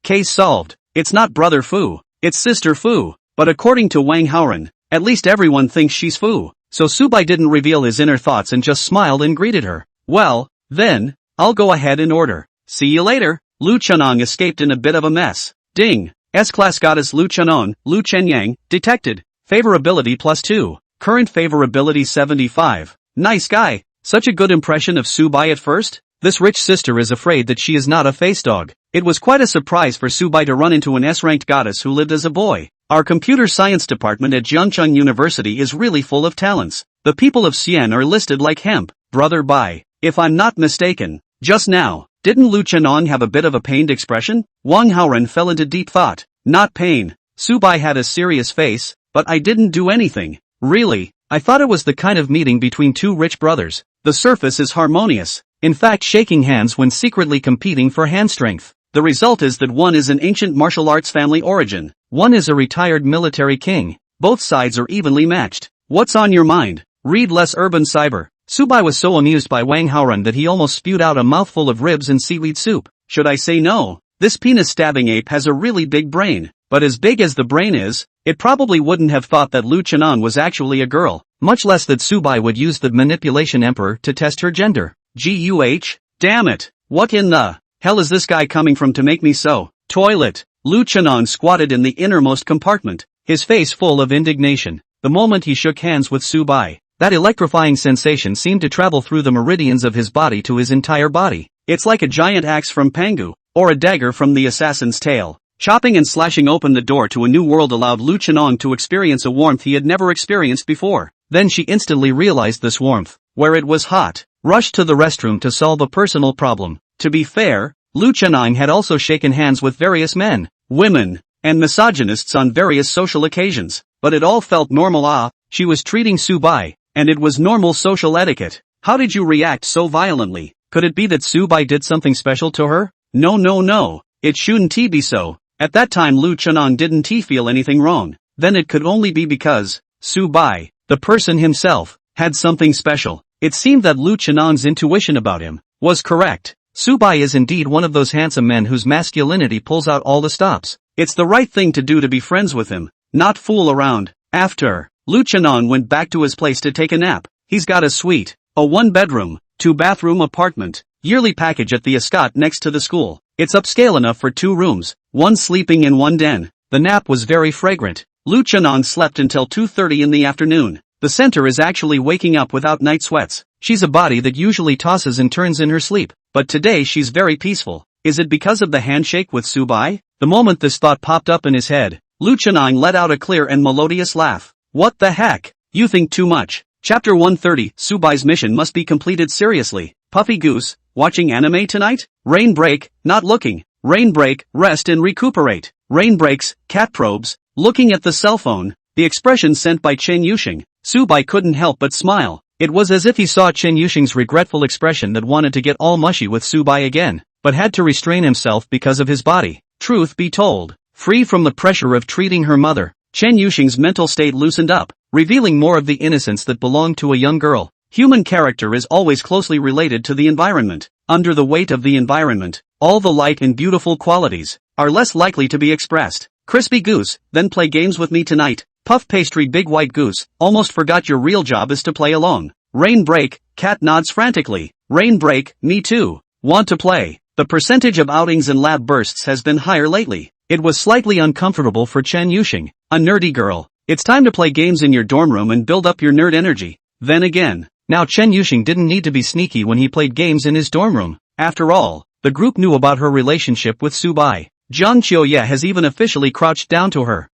Case solved. It's not brother Fu, it's sister Fu. But according to Wang Haoren, at least everyone thinks she's Fu. So Subai didn't reveal his inner thoughts and just smiled and greeted her. Well, then, I'll go ahead in order. See you later. Lu Chenong escaped in a bit of a mess. Ding! S-Class Goddess Lu Chenong, Lu Chenyang, detected. Favorability +2. Current favorability 75. Nice guy. Such a good impression of Subai at first? This rich sister is afraid that she is not a face dog. It was quite a surprise for Subai to run into an S-ranked goddess who lived as a boy. Our computer science department at Jiangcheng University is really full of talents. The people of Xian are listed like hemp, brother Bai. If I'm not mistaken. Just now, didn't Lu Chenong have a bit of a pained expression? Wang Haoren fell into deep thought. Not pain. Subai had a serious face, but I didn't do anything. Really, I thought it was the kind of meeting between two rich brothers. The surface is harmonious. In fact, shaking hands when secretly competing for hand strength. The result is that one is an ancient martial arts family origin. One is a retired military king. Both sides are evenly matched. What's on your mind? Read less urban cyber. Subai was so amused by Wang Haoren that he almost spewed out a mouthful of ribs and seaweed soup. Should I say no? This penis-stabbing ape has a really big brain. But as big as the brain is, it probably wouldn't have thought that Lu Chenong was actually a girl, much less that Subai would use the manipulation emperor to test her gender. Guh? Damn it! What in the hell is this guy coming from to make me so? Toilet! Lu Chenong squatted in the innermost compartment, his face full of indignation. The moment he shook hands with Subai, that electrifying sensation seemed to travel through the meridians of his body to his entire body. It's like a giant axe from Pangu, or a dagger from the assassin's tale. Chopping and slashing open the door to a new world allowed Lu Chenong to experience a warmth he had never experienced before. Then she instantly realized this warmth, where it was hot, rushed to the restroom to solve a personal problem. To be fair, Lu Chenong had also shaken hands with various men, women, and misogynists on various social occasions, but it all felt normal. She was treating Subai, and it was normal social etiquette. How did you react so violently? Could it be that Subai did something special to her? No. It shouldn't be so. At that time Lu Chenong didn't feel anything wrong. Then it could only be because Su Bai, the person himself, had something special. It seemed that Lu Chenong's intuition about him was correct. Su Bai is indeed one of those handsome men whose masculinity pulls out all the stops. It's the right thing to do to be friends with him, not fool around. After Lu Chenong went back to his place to take a nap, he's got a suite, a 1-bedroom, 2-bathroom apartment, yearly package at the Escot next to the school. It's upscale enough for 2 rooms, 1 sleeping and 1 den. The nap was very fragrant. Lu Chenong slept until 2:30 in the afternoon. The center is actually waking up without night sweats. She's a body that usually tosses and turns in her sleep, but today she's very peaceful. Is it because of the handshake with Su Bai? The moment this thought popped up in his head, Lu Chenong let out a clear and melodious laugh. What the heck? You think too much. Chapter 130, Su Bai's mission must be completed seriously. Puffy Goose, watching anime tonight? Rain break, not looking. Rain break, rest and recuperate. Rain breaks, cat probes, looking at the cell phone. The expression sent by Chen Yusheng. Su Bai couldn't help but smile. It was as if he saw Chen Yusheng's regretful expression that wanted to get all mushy with Su Bai again, but had to restrain himself because of his body. Truth be told, free from the pressure of treating her mother, Chen Yusheng's mental state loosened up, revealing more of the innocence that belonged to a young girl. Human character is always closely related to the environment. Under the weight of the environment, all the light and beautiful qualities are less likely to be expressed. Crispy Goose, then play games with me tonight. Puff Pastry Big White Goose, almost forgot your real job is to play along. Rain break, cat nods frantically. Rain break, me too. Want to play. The percentage of outings and lab bursts has been higher lately. It was slightly uncomfortable for Chen Yusheng, a nerdy girl. It's time to play games in your dorm room and build up your nerd energy. Then again, now Chen Yusheng didn't need to be sneaky when he played games in his dorm room. After all, the group knew about her relationship with Su Bai. Zhang Qiuye has even officially crouched down to her.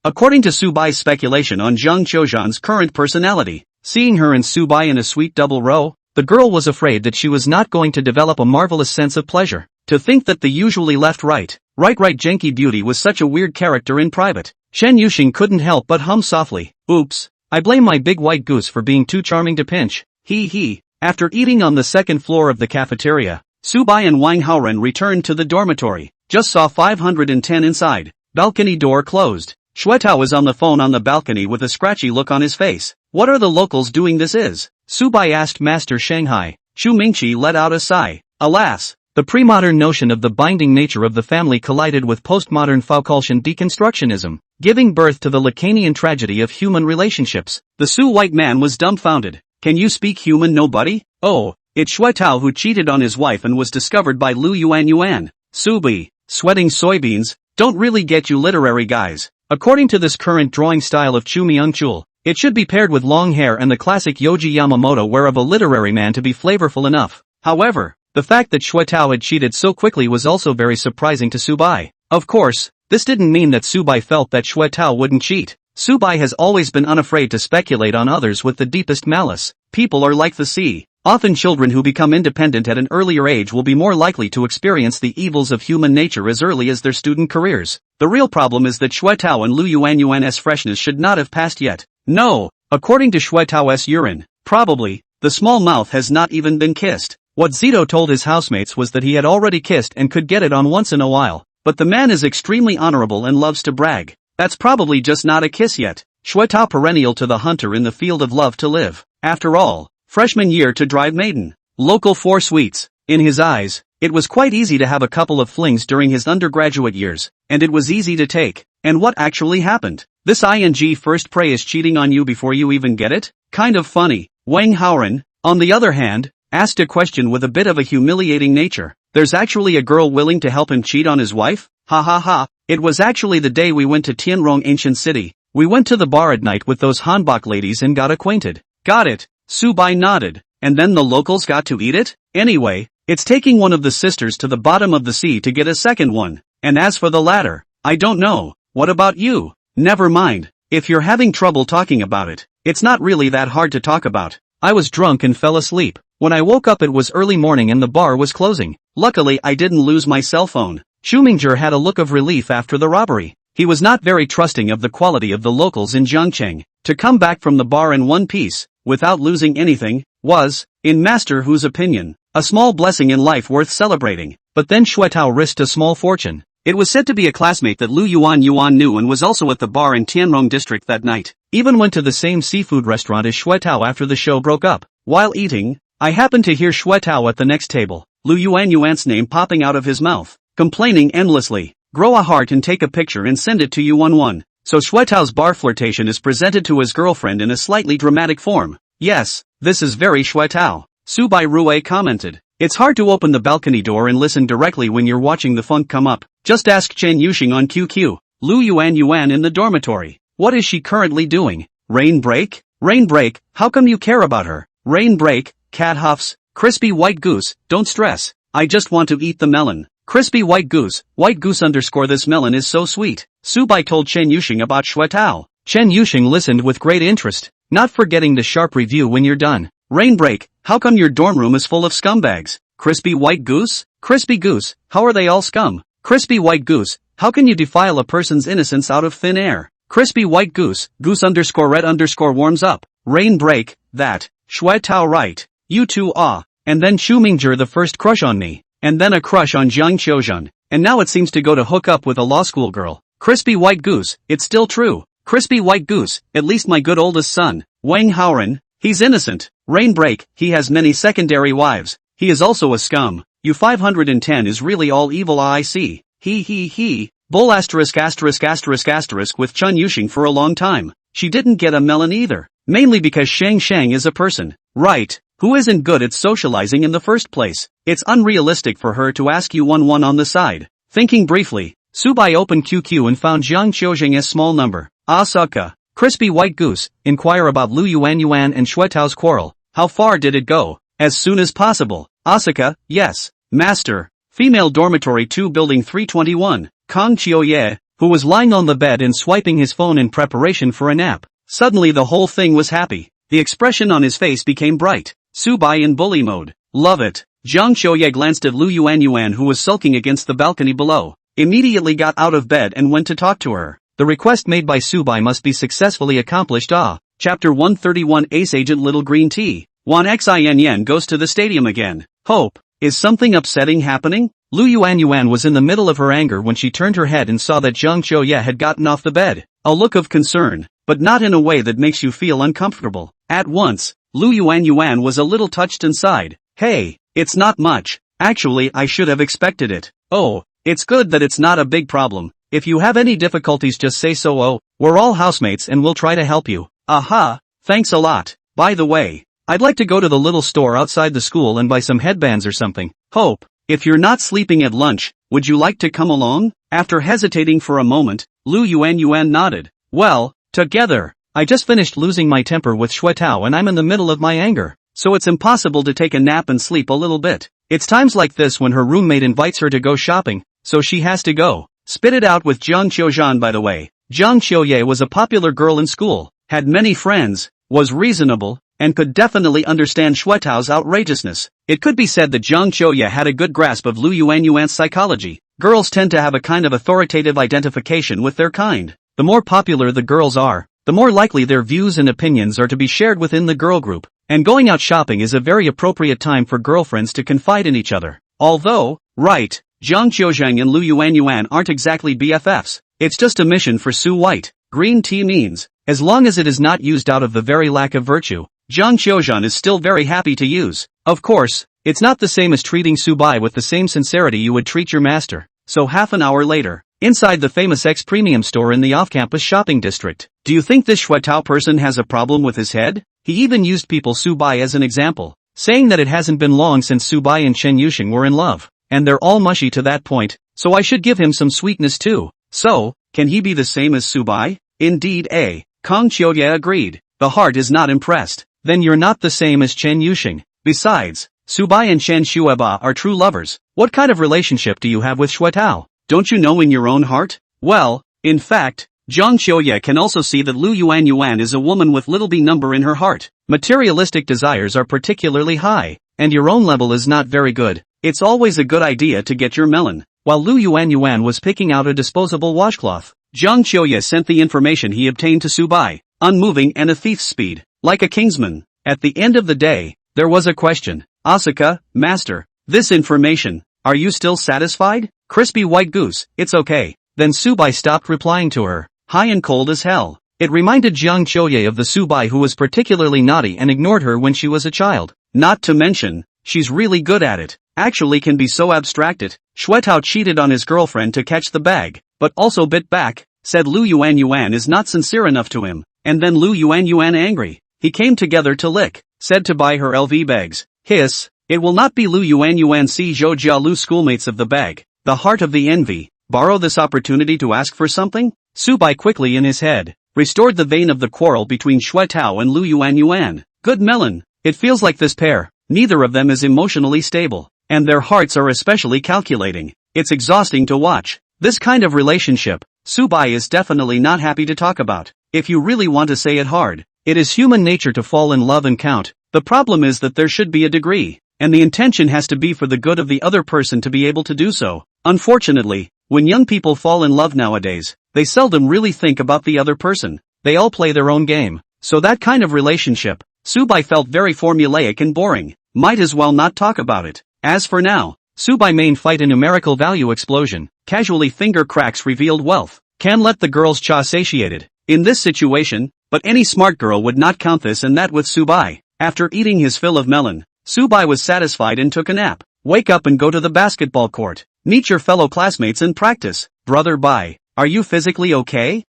According to Su Bai's speculation on Zhang Qiuzhan's current personality, seeing her and Su Bai in a sweet double row, the girl was afraid that she was not going to develop a marvelous sense of pleasure. To think that the usually left-right, right-right janky beauty was such a weird character in private. Chen Yusheng couldn't help but hum softly. Oops, I blame my big white goose for being too charming to pinch. Hee. After eating on the second floor of the cafeteria, Su Bai and Wang Haoren returned to the dormitory. Just saw 510 inside. Balcony door closed. Shuetao was on the phone on the balcony with a scratchy look on his face. What are the locals doing this is? Su Bai asked Master Shanghai. Xu Mingqi let out a sigh. Alas, the pre-modern notion of the binding nature of the family collided with postmodern Foucaultian deconstructionism, giving birth to the Lacanian tragedy of human relationships. The Su white man was dumbfounded. Can you speak human, nobody? Oh, it's Shuetao who cheated on his wife and was discovered by Lu Yuan. Su Bai, sweating soybeans, don't really get you literary guys. According to this current drawing style of Chu Myung-chul, it should be paired with long hair and the classic Yoji Yamamoto wear of a literary man to be flavorful enough. However, the fact that Shuetao had cheated so quickly was also very surprising to Su Bai. Of course, this didn't mean that Su Bai felt that Shuetao wouldn't cheat. Su Bai has always been unafraid to speculate on others with the deepest malice. People are like the sea. Often children who become independent at an earlier age will be more likely to experience the evils of human nature as early as their student careers. The real problem is that Shuetao and Lu Yuan's freshness should not have passed yet. No, according to Shuetao's urine, probably, the small mouth has not even been kissed. What Zito told his housemates was that he had already kissed and could get it on once in a while. But the man is extremely honorable and loves to brag. That's probably just not a kiss yet. Shuetao perennial to the hunter in the field of love to live. After all, freshman year to drive maiden. Local 4 sweets. In his eyes, it was quite easy to have a couple of flings during his undergraduate years, and it was easy to take. And what actually happened? This ing first prey is cheating on you before you even get it? Kind of funny. Wang Haoren, on the other hand, asked a question with a bit of a humiliating nature. There's actually a girl willing to help him cheat on his wife? Ha ha ha. It was actually the day we went to Tianrong Ancient City. We went to the bar at night with those Hanbok ladies and got acquainted. Got it. Su Bai nodded. And then the locals got to eat it? Anyway, it's taking one of the sisters to the bottom of the sea to get a second one. And as for the latter, I don't know. What about you? Never mind. If you're having trouble talking about it, it's not really that hard to talk about. I was drunk and fell asleep. When I woke up it was early morning and the bar was closing. Luckily I didn't lose my cell phone. Xu Mingzhi had a look of relief after the robbery. He was not very trusting of the quality of the locals in Jiangcheng. To come back from the bar in one piece, without losing anything, was, in Master Hu's opinion, a small blessing in life worth celebrating. But then Shuetao risked a small fortune. It was said to be a classmate that Lu Yuan knew and was also at the bar in Tianrong district that night. Even went to the same seafood restaurant as Xuetao after the show broke up. While eating, I happened to hear Xuetao at the next table, Lu Yuan's name popping out of his mouth, complaining endlessly. Grow a heart and take a picture and send it to Yuan. So Xuetao's bar flirtation is presented to his girlfriend in a slightly dramatic form. Yes, this is very Xuetao. Su Bai Rue commented. It's hard to open the balcony door and listen directly when you're watching the funk come up. Just ask Chen Yuxing on QQ. Lu Yuan in the dormitory. What is she currently doing? Rain break? Rain break, how come you care about her? Rain break, cat huffs, crispy white goose, don't stress. I just want to eat the melon. Crispy white goose _ this melon is so sweet. Su Bai told Chen Yuxing about Xuetao. Chen Yuxing listened with great interest, not forgetting the sharp review when you're done. Rain break, how come your dorm room is full of scumbags? Crispy white goose? Crispy goose, how are they all scum? Crispy white goose, how can you defile a person's innocence out of thin air? Crispy white goose, goose_red_ warms up. Rain break, that. Xuetao right. You too And then Xu Mingzhi the first crush on me. And then a crush on Jiang Qiuzhen. And now it seems to go to hook up with a law school girl. Crispy white goose, it's still true. Crispy white goose, at least my good oldest son, Wang Haoren, he's innocent. Rain break, he has many secondary wives. He is also a scum. You 510 is really all evil I see. He. Bull **** with Chen Yuxing for a long time. She didn't get a melon either. Mainly because Shang is a person. Right. Who isn't good at socializing in the first place. It's unrealistic for her to ask Yuan on the side. Thinking briefly, Su Bai opened QQ and found Jiang Qiuzheng's small number. Asuka. Crispy white goose, inquire about Lu Yuan and Xuetao's quarrel. How far did it go? As soon as possible. Asuka, yes. Master. Female dormitory 2 building 321. Kang Qiuye, who was lying on the bed and swiping his phone in preparation for a nap. Suddenly the whole thing was happy. The expression on his face became bright. Su Bai in bully mode. Love it. Jiang Qiuye glanced at Lu Yuan who was sulking against the balcony below. Immediately got out of bed and went to talk to her. The request made by Su Bai must be successfully accomplished. Chapter 131 Ace Agent Little Green Tea. Wan Xin goes to the stadium again. Hope. Is something upsetting happening? Lu Yuan was in the middle of her anger when she turned her head and saw that Jiang Qiuye had gotten off the bed. A look of concern, but not in a way that makes you feel uncomfortable. At once, Lu Yuan was a little touched and sighed. Hey, it's not much. Actually, I should have expected it. Oh, it's good that it's not a big problem. If you have any difficulties just say so. Oh, we're all housemates and we'll try to help you. Aha, thanks a lot. By the way, I'd like to go to the little store outside the school and buy some headbands or something. Hope, if you're not sleeping at lunch, would you like to come along? After hesitating for a moment, Lu Yuan nodded. Well, together. I just finished losing my temper with Xuetao and I'm in the middle of my anger. So it's impossible to take a nap and sleep a little bit. It's times like this when her roommate invites her to go shopping, so she has to go. Spit it out with Jiang Qiuzhen by the way. Jiang Qiuye was a popular girl in school, had many friends, was reasonable, and could definitely understand Xuetao's outrageousness. It could be said that Jiang Qiuye had a good grasp of Lu Yuan's psychology. Girls tend to have a kind of authoritative identification with their kind. The more popular the girls are, the more likely their views and opinions are to be shared within the girl group. And going out shopping is a very appropriate time for girlfriends to confide in each other. Although, right, Jiang Qiuzheng and Lu Yuan aren't exactly BFFs. It's just a mission for Su White. Green tea means, as long as it is not used out of the very lack of virtue, Jiang Qiuzhen is still very happy to use. Of course, it's not the same as treating Su Bai with the same sincerity you would treat your master. So half an hour later, inside the famous X Premium store in the off-campus shopping district. Do you think this Xuetao person has a problem with his head? He even used people Su Bai as an example, saying that it hasn't been long since Su Bai and Chen Yuxing were in love, and they're all mushy to that point, so I should give him some sweetness too. So, can he be the same as Su Bai? Indeed Kang Qiuye agreed. The heart is not impressed. Then you're not the same as Chen Yuxing. Besides, Su Bai and Chen Xueba are true lovers. What kind of relationship do you have with Xuetao? Don't you know in your own heart? Well, in fact, Jiang Qiuye can also see that Lu Yuan is a woman with little b number in her heart. Materialistic desires are particularly high, and your own level is not very good. It's always a good idea to get your melon. While Lu Yuan was picking out a disposable washcloth, Jiang Qiuye sent the information he obtained to Su Bai, unmoving and a thief's speed, like a kingsman. At the end of the day, there was a question. Asuka, master, this information, are you still satisfied? Crispy white goose, it's okay. Then Subai stopped replying to her. High and cold as hell. It reminded Jiang Choye of the Subai who was particularly naughty and ignored her when she was a child. Not to mention, she's really good at it. Actually can be so abstracted. Shuetao cheated on his girlfriend to catch the bag, but also bit back, said Lu Yuan is not sincere enough to him, and then Lu Yuan angry. He came together to lick, said to buy her LV bags. Hiss, it will not be Lu Yuan see Zhou Jia Lu schoolmates of the bag. The heart of the envy, borrow this opportunity to ask for something? Subai quickly in his head, restored the vein of the quarrel between Shuetao and Lu Yuan. Good melon, it feels like this pair, neither of them is emotionally stable, and their hearts are especially calculating. It's exhausting to watch. This kind of relationship, Subai is definitely not happy to talk about. If you really want to say it hard, it is human nature to fall in love and count. The problem is that there should be a degree, and the intention has to be for the good of the other person to be able to do so. Unfortunately, when young people fall in love nowadays, they seldom really think about the other person. They all play their own game. So that kind of relationship, Subai felt very formulaic and boring. Might as well not talk about it. As for now, Subai main fight a numerical value explosion. Casually finger cracks revealed wealth. Can let the girls cha satiated. In this situation, but any smart girl would not count this and that with Subai. After eating his fill of melon, Subai was satisfied and took a nap. Wake up and go to the basketball court. Meet your fellow classmates and practice. Brother Bai, are you physically okay?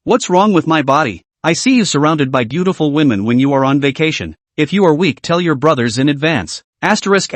What's wrong with my body? I see you surrounded by beautiful women when you are on vacation. If you are weak, tell your brothers in advance. Asterisk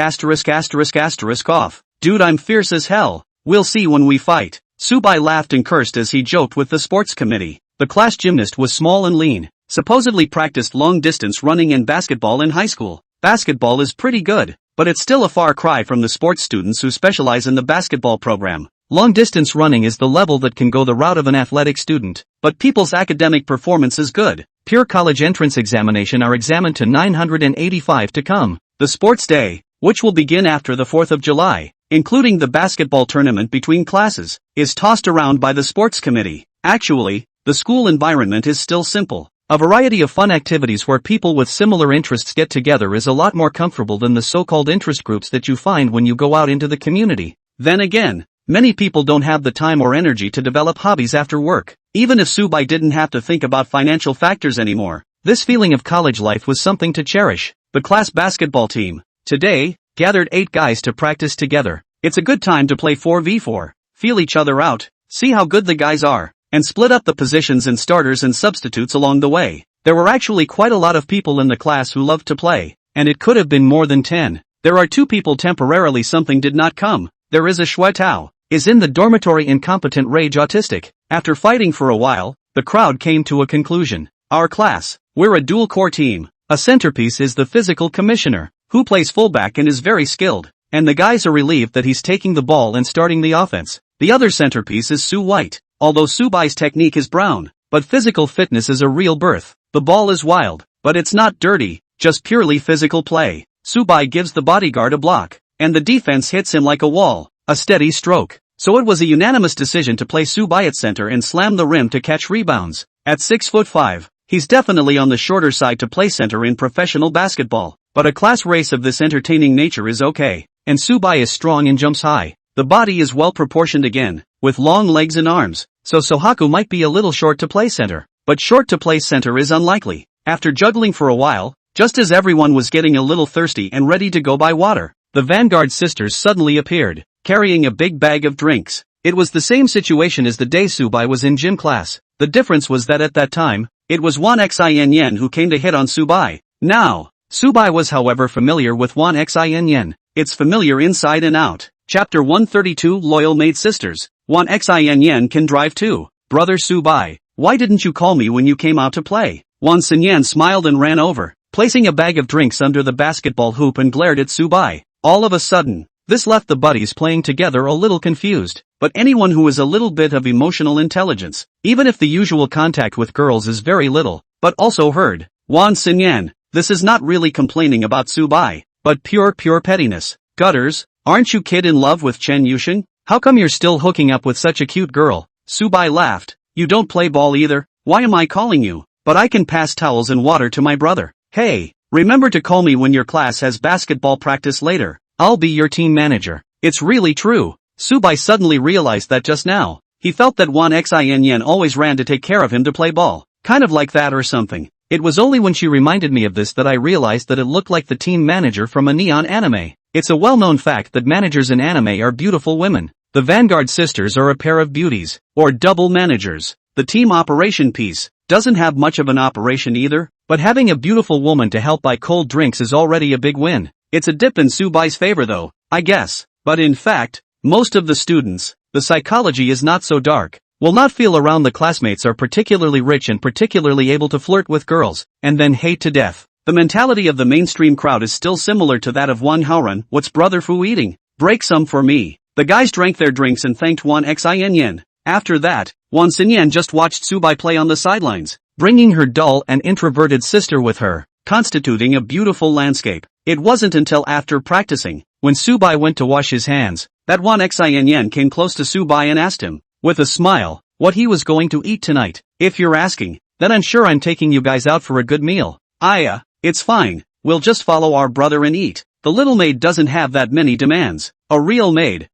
off. Dude, I'm fierce as hell. We'll see when we fight. Subai laughed and cursed as he joked with the sports committee. The class gymnast was small and lean, supposedly practiced long-distance running and basketball in high school. Basketball is pretty good, but it's still a far cry from the sports students who specialize in the basketball program. Long-distance running is the level that can go the route of an athletic student, but people's academic performance is good. Pure college entrance examination are examined to 985 to come. The sports day, which will begin after the 4th of July, including the basketball tournament between classes, is tossed around by the sports committee. Actually, the school environment is still simple. A variety of fun activities where people with similar interests get together is a lot more comfortable than the so-called interest groups that you find when you go out into the community. Then again, many people don't have the time or energy to develop hobbies after work. Even if Subai didn't have to think about financial factors anymore, this feeling of college life was something to cherish. The class basketball team, today, gathered 8 guys to practice together. It's a good time to play 4v4, feel each other out, see how good the guys are, and split up the positions and starters and substitutes along the way. There were actually quite a lot of people in the class who loved to play, and it could have been more than 10. There are 2 people temporarily something did not come. There is a Shuetao, is in the dormitory incompetent rage autistic. After fighting for a while, the crowd came to a conclusion. Our class, we're a dual core team. A centerpiece is the physical commissioner, who plays fullback and is very skilled, and the guys are relieved that he's taking the ball and starting the offense. The other centerpiece is Su White, although Subai's technique is brown, but physical fitness is a real birth. The ball is wild, but it's not dirty, just purely physical play. Subai gives the bodyguard a block, and the defense hits him like a wall, a steady stroke. So it was a unanimous decision to play Subai at center and slam the rim to catch rebounds. At 6'5", he's definitely on the shorter side to play center in professional basketball, but a class race of this entertaining nature is okay, and Subai is strong and jumps high. The body is well proportioned again, with long legs and arms, so Sohaku might be a little short to play center, but short to play center is unlikely. After juggling for a while, just as everyone was getting a little thirsty and ready to go buy water, the Vanguard sisters suddenly appeared, carrying a big bag of drinks. It was the same situation as the day Subai was in gym class. The difference was that at that time, it was Wan Xin who came to hit on Subai. Now, Subai was however familiar with Wan Xin. It's familiar inside and out. Chapter 132 Loyal Maid Sisters. Wan Xin can drive too. Brother Subai, why didn't you call me when you came out to play? Wan Xinyan smiled and ran over, placing a bag of drinks under the basketball hoop and glared at Subai. All of a sudden, this left the buddies playing together a little confused, but anyone who has a little bit of emotional intelligence, even if the usual contact with girls is very little, but also heard. Wan Xinyan, this is not really complaining about Subai, but pure pettiness. Gutters, aren't you kid in love with Chen Yusheng? How come you're still hooking up with such a cute girl? Subai laughed. You don't play ball either? Why am I calling you? But I can pass towels and water to my brother. Hey, remember to call me when your class has basketball practice later. I'll be your team manager. It's really true. Subai suddenly realized that just now. He felt that Wan Xin always ran to take care of him to play ball. Kind of like that or something. It was only when she reminded me of this that I realized that it looked like the team manager from a neon anime. It's a well-known fact that managers in anime are beautiful women. The Vanguard sisters are a pair of beauties, or double managers. The team operation piece doesn't have much of an operation either, but having a beautiful woman to help buy cold drinks is already a big win. It's a dip in Subai's favor though, I guess. But in fact, most of the students, the psychology is not so dark, will not feel around the classmates are particularly rich and particularly able to flirt with girls, and then hate to death. The mentality of the mainstream crowd is still similar to that of Wan Haoran. What's brother Fu eating? Break some for me. The guys drank their drinks and thanked Wan Xin. After that, Wan Xinyan just watched Subai play on the sidelines, bringing her dull and introverted sister with her, constituting a beautiful landscape. It wasn't until after practicing, when Subai went to wash his hands, that Wan Xin came close to Subai and asked him, with a smile, what he was going to eat tonight. If you're asking, then I'm sure I'm taking you guys out for a good meal. It's fine, we'll just follow our brother and eat. The little maid doesn't have that many demands. A real maid.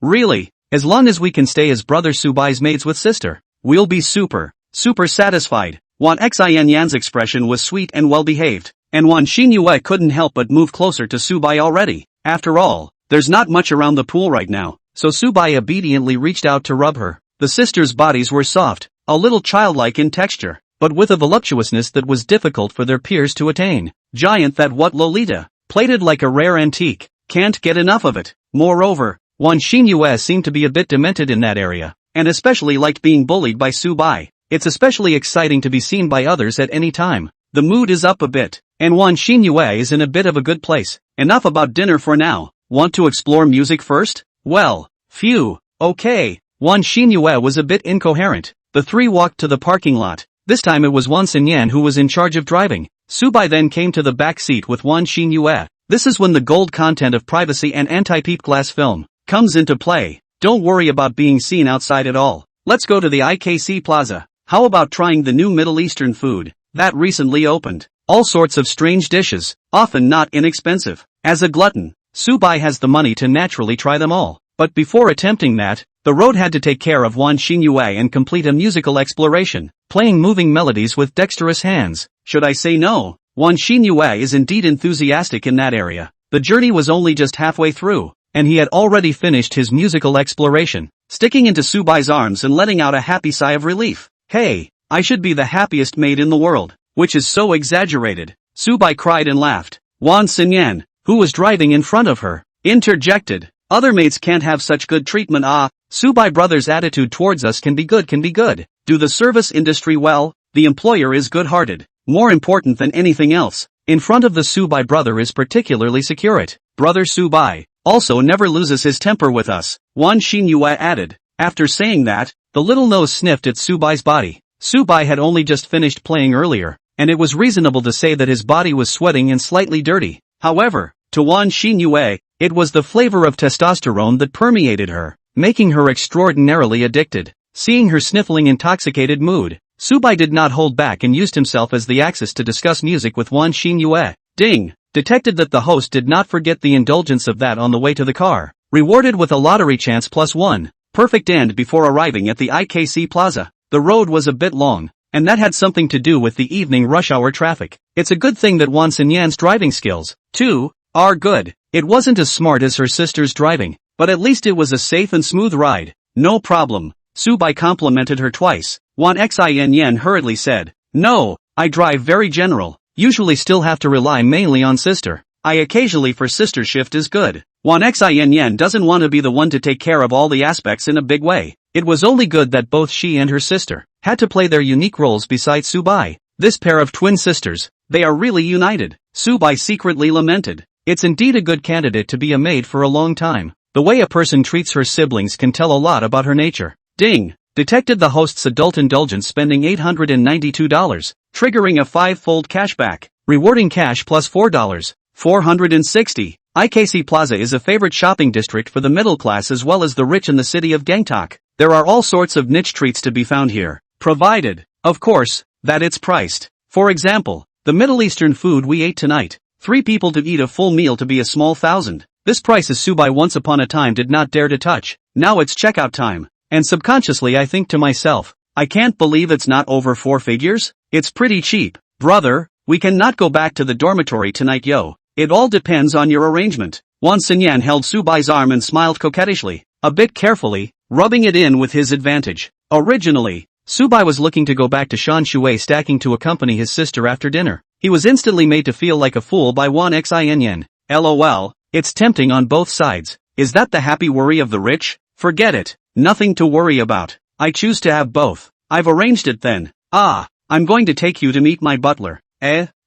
Really? As long as we can stay as brother Subai's maids with sister, we'll be super satisfied. Wan Xinyan's expression was sweet and well-behaved, and Wan Xinyue couldn't help but move closer to Subai already. After all, there's not much around the pool right now, so Subai obediently reached out to rub her. The sisters' bodies were soft, a little childlike in texture, but with a voluptuousness that was difficult for their peers to attain. Giant that what Lolita, plated like a rare antique, can't get enough of it. Moreover, Wan Xinyue seemed to be a bit demented in that area, and especially liked being bullied by Subai. It's especially exciting to be seen by others at any time. The mood is up a bit, and Wan Xinyue is in a bit of a good place. Enough about dinner for now. Want to explore music first? Well, phew, okay. Wan Xinyue was a bit incoherent. The three walked to the parking lot. This time it was Wan Xinyan who was in charge of driving. Subai then came to the back seat with Wan Xinyue. This is when the gold content of privacy and anti-peep glass film comes into play. Don't worry about being seen outside at all. Let's go to the IKC Plaza. How about trying the new Middle Eastern food that recently opened? All sorts of strange dishes, often not inexpensive. As a glutton, Subai has the money to naturally try them all. But before attempting that, the road had to take care of Wan Xinyue and complete a musical exploration, playing moving melodies with dexterous hands. Should I say no? Wan Xinyue is indeed enthusiastic in that area. The journey was only just halfway through, and he had already finished his musical exploration, sticking into Subai's arms and letting out a happy sigh of relief. Hey, I should be the happiest maid in the world, which is so exaggerated. Subai cried and laughed. Wan Xinyan, who was driving in front of her, interjected. Other maids can't have such good treatment. Subai brother's attitude towards us can be good. Do the service industry well, the employer is good-hearted. More important than anything else, in front of the Subai brother is particularly secure. Brother Subai also never loses his temper with us, Wan Xinyue added. After saying that, the little nose sniffed at Subai's body. Subai had only just finished playing earlier, and it was reasonable to say that his body was sweating and slightly dirty. However, to Wan Xinyue, it was the flavor of testosterone that permeated her, making her extraordinarily addicted. Seeing her sniffling intoxicated mood, Subai did not hold back and used himself as the axis to discuss music with Wan Xinyue. Ding! Detected that the host did not forget the indulgence of that on the way to the car. Rewarded with a lottery chance +1. Perfect end before arriving at the IKC Plaza. The road was a bit long, and that had something to do with the evening rush hour traffic. It's a good thing that Wan Xinyan's driving skills, too, are good. It wasn't as smart as her sister's driving, but at least it was a safe and smooth ride. No problem. Subai complimented her twice. Wan Xin hurriedly said, no, I drive very general, usually still have to rely mainly on sister. I occasionally for sister shift is good. Wan Xin doesn't want to be the one to take care of all the aspects in a big way. It was only good that both she and her sister had to play their unique roles besides Subai. This pair of twin sisters, they are really united. Subai secretly lamented. It's indeed a good candidate to be a maid for a long time. The way a person treats her siblings can tell a lot about her nature. Ding! Detected the host's adult indulgence spending $892, triggering a 5-fold cashback, rewarding cash +$4. 460. IKC Plaza is a favorite shopping district for the middle class as well as the rich in the city of Gangtok. There are all sorts of niche treats to be found here, provided, of course, that it's priced. For example, the Middle Eastern food we ate tonight. 3 people to eat a full meal to be a small $1,000 This price is Subai once upon a time did not dare to touch. Now it's checkout time. And subconsciously I think to myself, I can't believe it's not over 4 figures? It's pretty cheap. Brother, we cannot go back to the dormitory tonight yo. It all depends on your arrangement. Wan Xinyan held Subai's arm and smiled coquettishly, a bit carefully, rubbing it in with his advantage. Originally, Subai was looking to go back to Shan Shui stacking to accompany his sister after dinner. He was instantly made to feel like a fool by Wan Xinyan. LOL, it's tempting on both sides. Is that the happy worry of the rich? Forget it. Nothing to worry about. I choose to have both. I've arranged it then. I'm going to take you to meet my butler.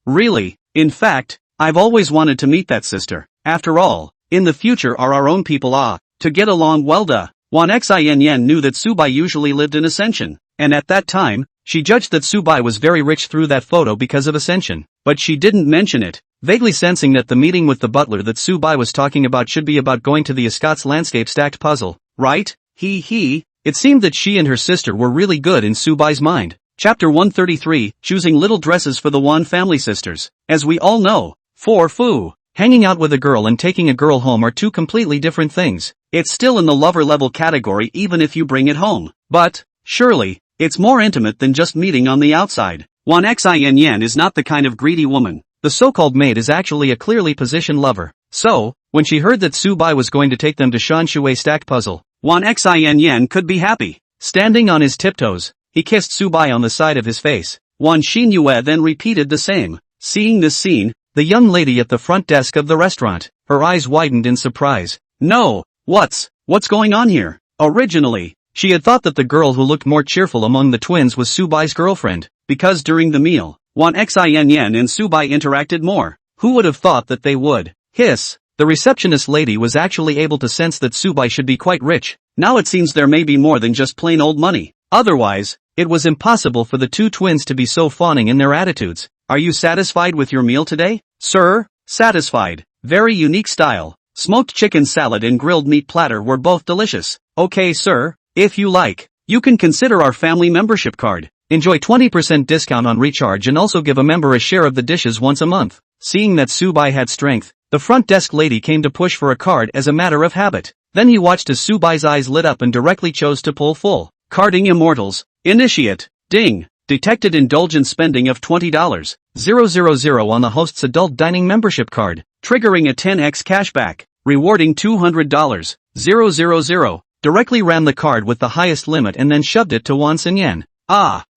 Really? In fact, I've always wanted to meet that sister. After all, in the future are our own people to get along well duh. Wan Xinyan knew that Subai usually lived in Ascension, and at that time, she judged that Subai was very rich through that photo because of Ascension, but she didn't mention it, vaguely sensing that the meeting with the butler that Subai was talking about should be about going to the Ascot's landscape stacked puzzle, right? It seemed that she and her sister were really good in Subai's mind. Chapter 133, Choosing Little Dresses for the Wan Family Sisters. As we all know, for Fu, hanging out with a girl and taking a girl home are two completely different things. It's still in the lover level category even if you bring it home. But, surely, it's more intimate than just meeting on the outside. Wan Xinyan is not the kind of greedy woman. The so-called maid is actually a clearly positioned lover. So, when she heard that Subai was going to take them to Shan Shui stacked puzzle, Wan Xinyan could be happy. Standing on his tiptoes, he kissed Subai on the side of his face. Wan Xinyue then repeated the same. Seeing this scene, the young lady at the front desk of the restaurant, her eyes widened in surprise. No, what's going on here? Originally, she had thought that the girl who looked more cheerful among the twins was Subai's girlfriend, because during the meal, Wan Xinyan and Subai interacted more. Who would have thought that they would? Hiss. The receptionist lady was actually able to sense that Subai should be quite rich. Now it seems there may be more than just plain old money. Otherwise, it was impossible for the two twins to be so fawning in their attitudes. Are you satisfied with your meal today? Sir, satisfied. Very unique style. Smoked chicken salad and grilled meat platter were both delicious. Okay sir, if you like, you can consider our family membership card. Enjoy 20% discount on recharge and also give a member a share of the dishes once a month. Seeing that Subai had strength, the front desk lady came to push for a card as a matter of habit. Then he watched as Subai's eyes lit up and directly chose to pull full. Carding immortals. Initiate. Ding. Detected indulgent spending of $20,000 on the host's adult dining membership card, triggering a 10x cashback, rewarding $200,000. Directly ran the card with the highest limit and then shoved it to Wan Xinyan.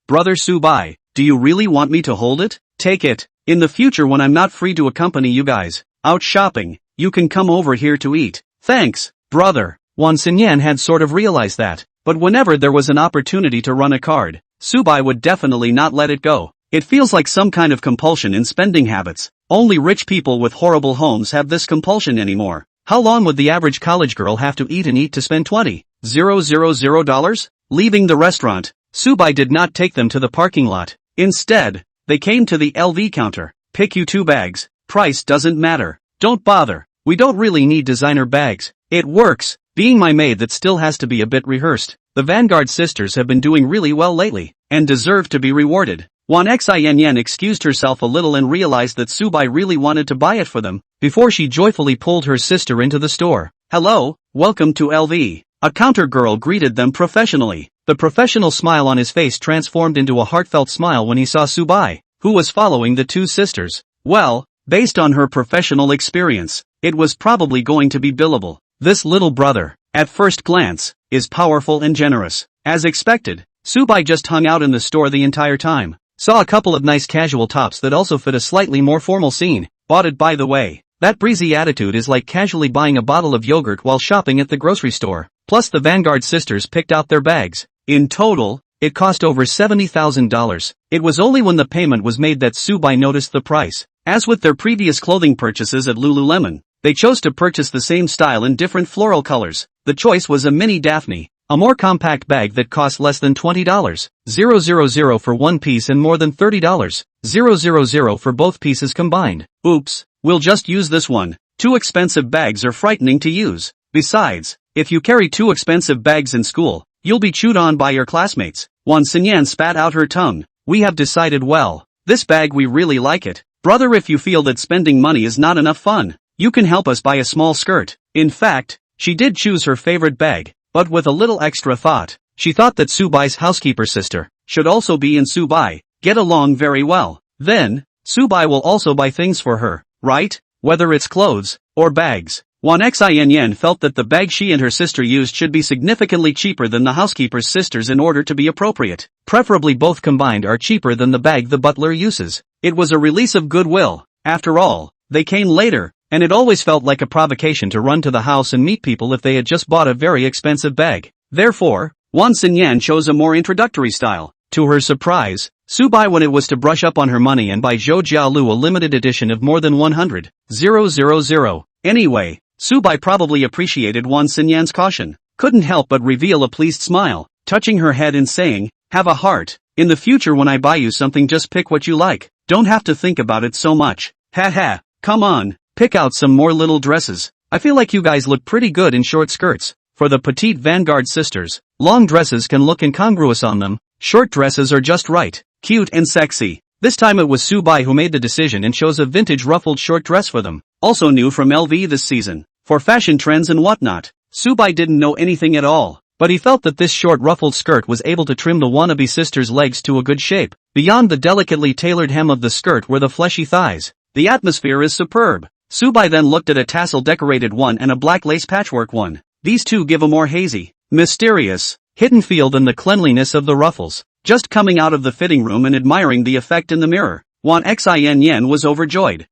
Brother Subai, do you really want me to hold it? Take it. In the future when I'm not free to accompany you guys out shopping, you can come over here to eat. Thanks, brother. Wan Xinyan had sort of realized that, but whenever there was an opportunity to run a card, Subai would definitely not let it go. It feels like some kind of compulsion in spending habits. Only rich people with horrible homes have this compulsion anymore. How long would the average college girl have to eat to spend $20,000? Leaving the restaurant, Subai did not take them to the parking lot. Instead, they came to the LV counter. Pick you 2 bags. Price doesn't matter. Don't bother. We don't really need designer bags. It works. Being my maid that still has to be a bit rehearsed. The Vanguard sisters have been doing really well lately, and deserve to be rewarded. Wan Xinyan excused herself a little and realized that Subai really wanted to buy it for them, before she joyfully pulled her sister into the store. Hello, welcome to LV. A counter girl greeted them professionally. The professional smile on his face transformed into a heartfelt smile when he saw Subai, who was following the two sisters. Well, based on her professional experience, it was probably going to be billable. This little brother, at first glance, is powerful and generous. As expected, Subai just hung out in the store the entire time. Saw a couple of nice casual tops that also fit a slightly more formal scene. Bought it by the way. That breezy attitude is like casually buying a bottle of yogurt while shopping at the grocery store. Plus the Vanguard sisters picked out their bags. In total, it cost over $70,000. It was only when the payment was made that Subai noticed the price. As with their previous clothing purchases at Lululemon, they chose to purchase the same style in different floral colors. The choice was a mini Daphne, a more compact bag that cost less than $20,000 for one piece and more than $30,000 for both pieces combined. Oops, we'll just use this one. 2 expensive bags are frightening to use. Besides, if you carry 2 expensive bags in school, you'll be chewed on by your classmates. Wan Xinyan spat out her tongue. We have decided well. This bag we really like it. Brother, if you feel that spending money is not enough fun, you can help us buy a small skirt. In fact, she did choose her favorite bag, but with a little extra thought. She thought that Subai's housekeeper sister should also be in Subai, get along very well. Then, Subai will also buy things for her, right? Whether it's clothes or bags. Wan Xin felt that the bag she and her sister used should be significantly cheaper than the housekeeper's sister's in order to be appropriate. Preferably both combined are cheaper than the bag the butler uses. It was a release of goodwill. After all, they came later, and it always felt like a provocation to run to the house and meet people if they had just bought a very expensive bag. Therefore, Wan Xinyan chose a more introductory style. To her surprise, Subai wanted was to brush up on her money and buy Zhou Jialu a limited edition of more than 100,000. Anyway, Subai probably appreciated Wan Xinyan's caution, couldn't help but reveal a pleased smile, touching her head and saying, have a heart. In the future when I buy you something just pick what you like, don't have to think about it so much. Haha, come on, pick out some more little dresses. I feel like you guys look pretty good in short skirts. For the petite Vanguard sisters, long dresses can look incongruous on them, short dresses are just right, cute and sexy. This time it was Subai who made the decision and chose a vintage ruffled short dress for them. Also new from LV this season. For fashion trends and whatnot, Subai didn't know anything at all, but he felt that this short ruffled skirt was able to trim the wannabe sister's legs to a good shape. Beyond the delicately tailored hem of the skirt were the fleshy thighs. The atmosphere is superb. Subai then looked at a tassel-decorated one and a black lace patchwork one. These two give a more hazy, mysterious, hidden feel than the cleanliness of the ruffles. Just coming out of the fitting room and admiring the effect in the mirror, Wan Xin was overjoyed.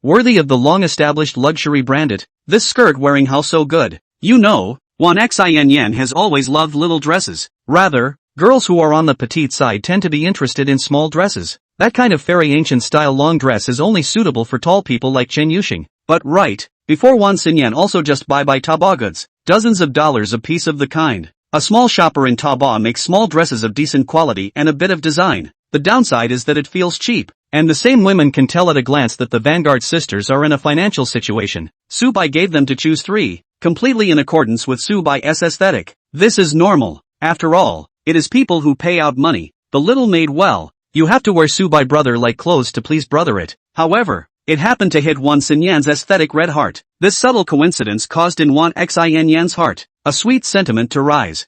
Worthy of the long-established luxury branded, this skirt wearing how so good. You know, Wan Xin has always loved little dresses. Rather, girls who are on the petite side tend to be interested in small dresses. That kind of fairy ancient style long dress is only suitable for tall people like Chen Yuxing. But right, before Wan Xinyan also just buy Taobao goods, dozens of dollars a piece of the kind. A small shopper in Taobao makes small dresses of decent quality and a bit of design. The downside is that it feels cheap, and the same women can tell at a glance that the Vanguard sisters are in a financial situation. Subai gave them to choose three, completely in accordance with Subai's aesthetic. This is normal. After all, it is people who pay out money. The little maid well, you have to wear Subai brother-like clothes to please brother it. However, it happened to hit Wan Xinyan's aesthetic red heart. This subtle coincidence caused in Wan Xinyan's heart a sweet sentiment to rise.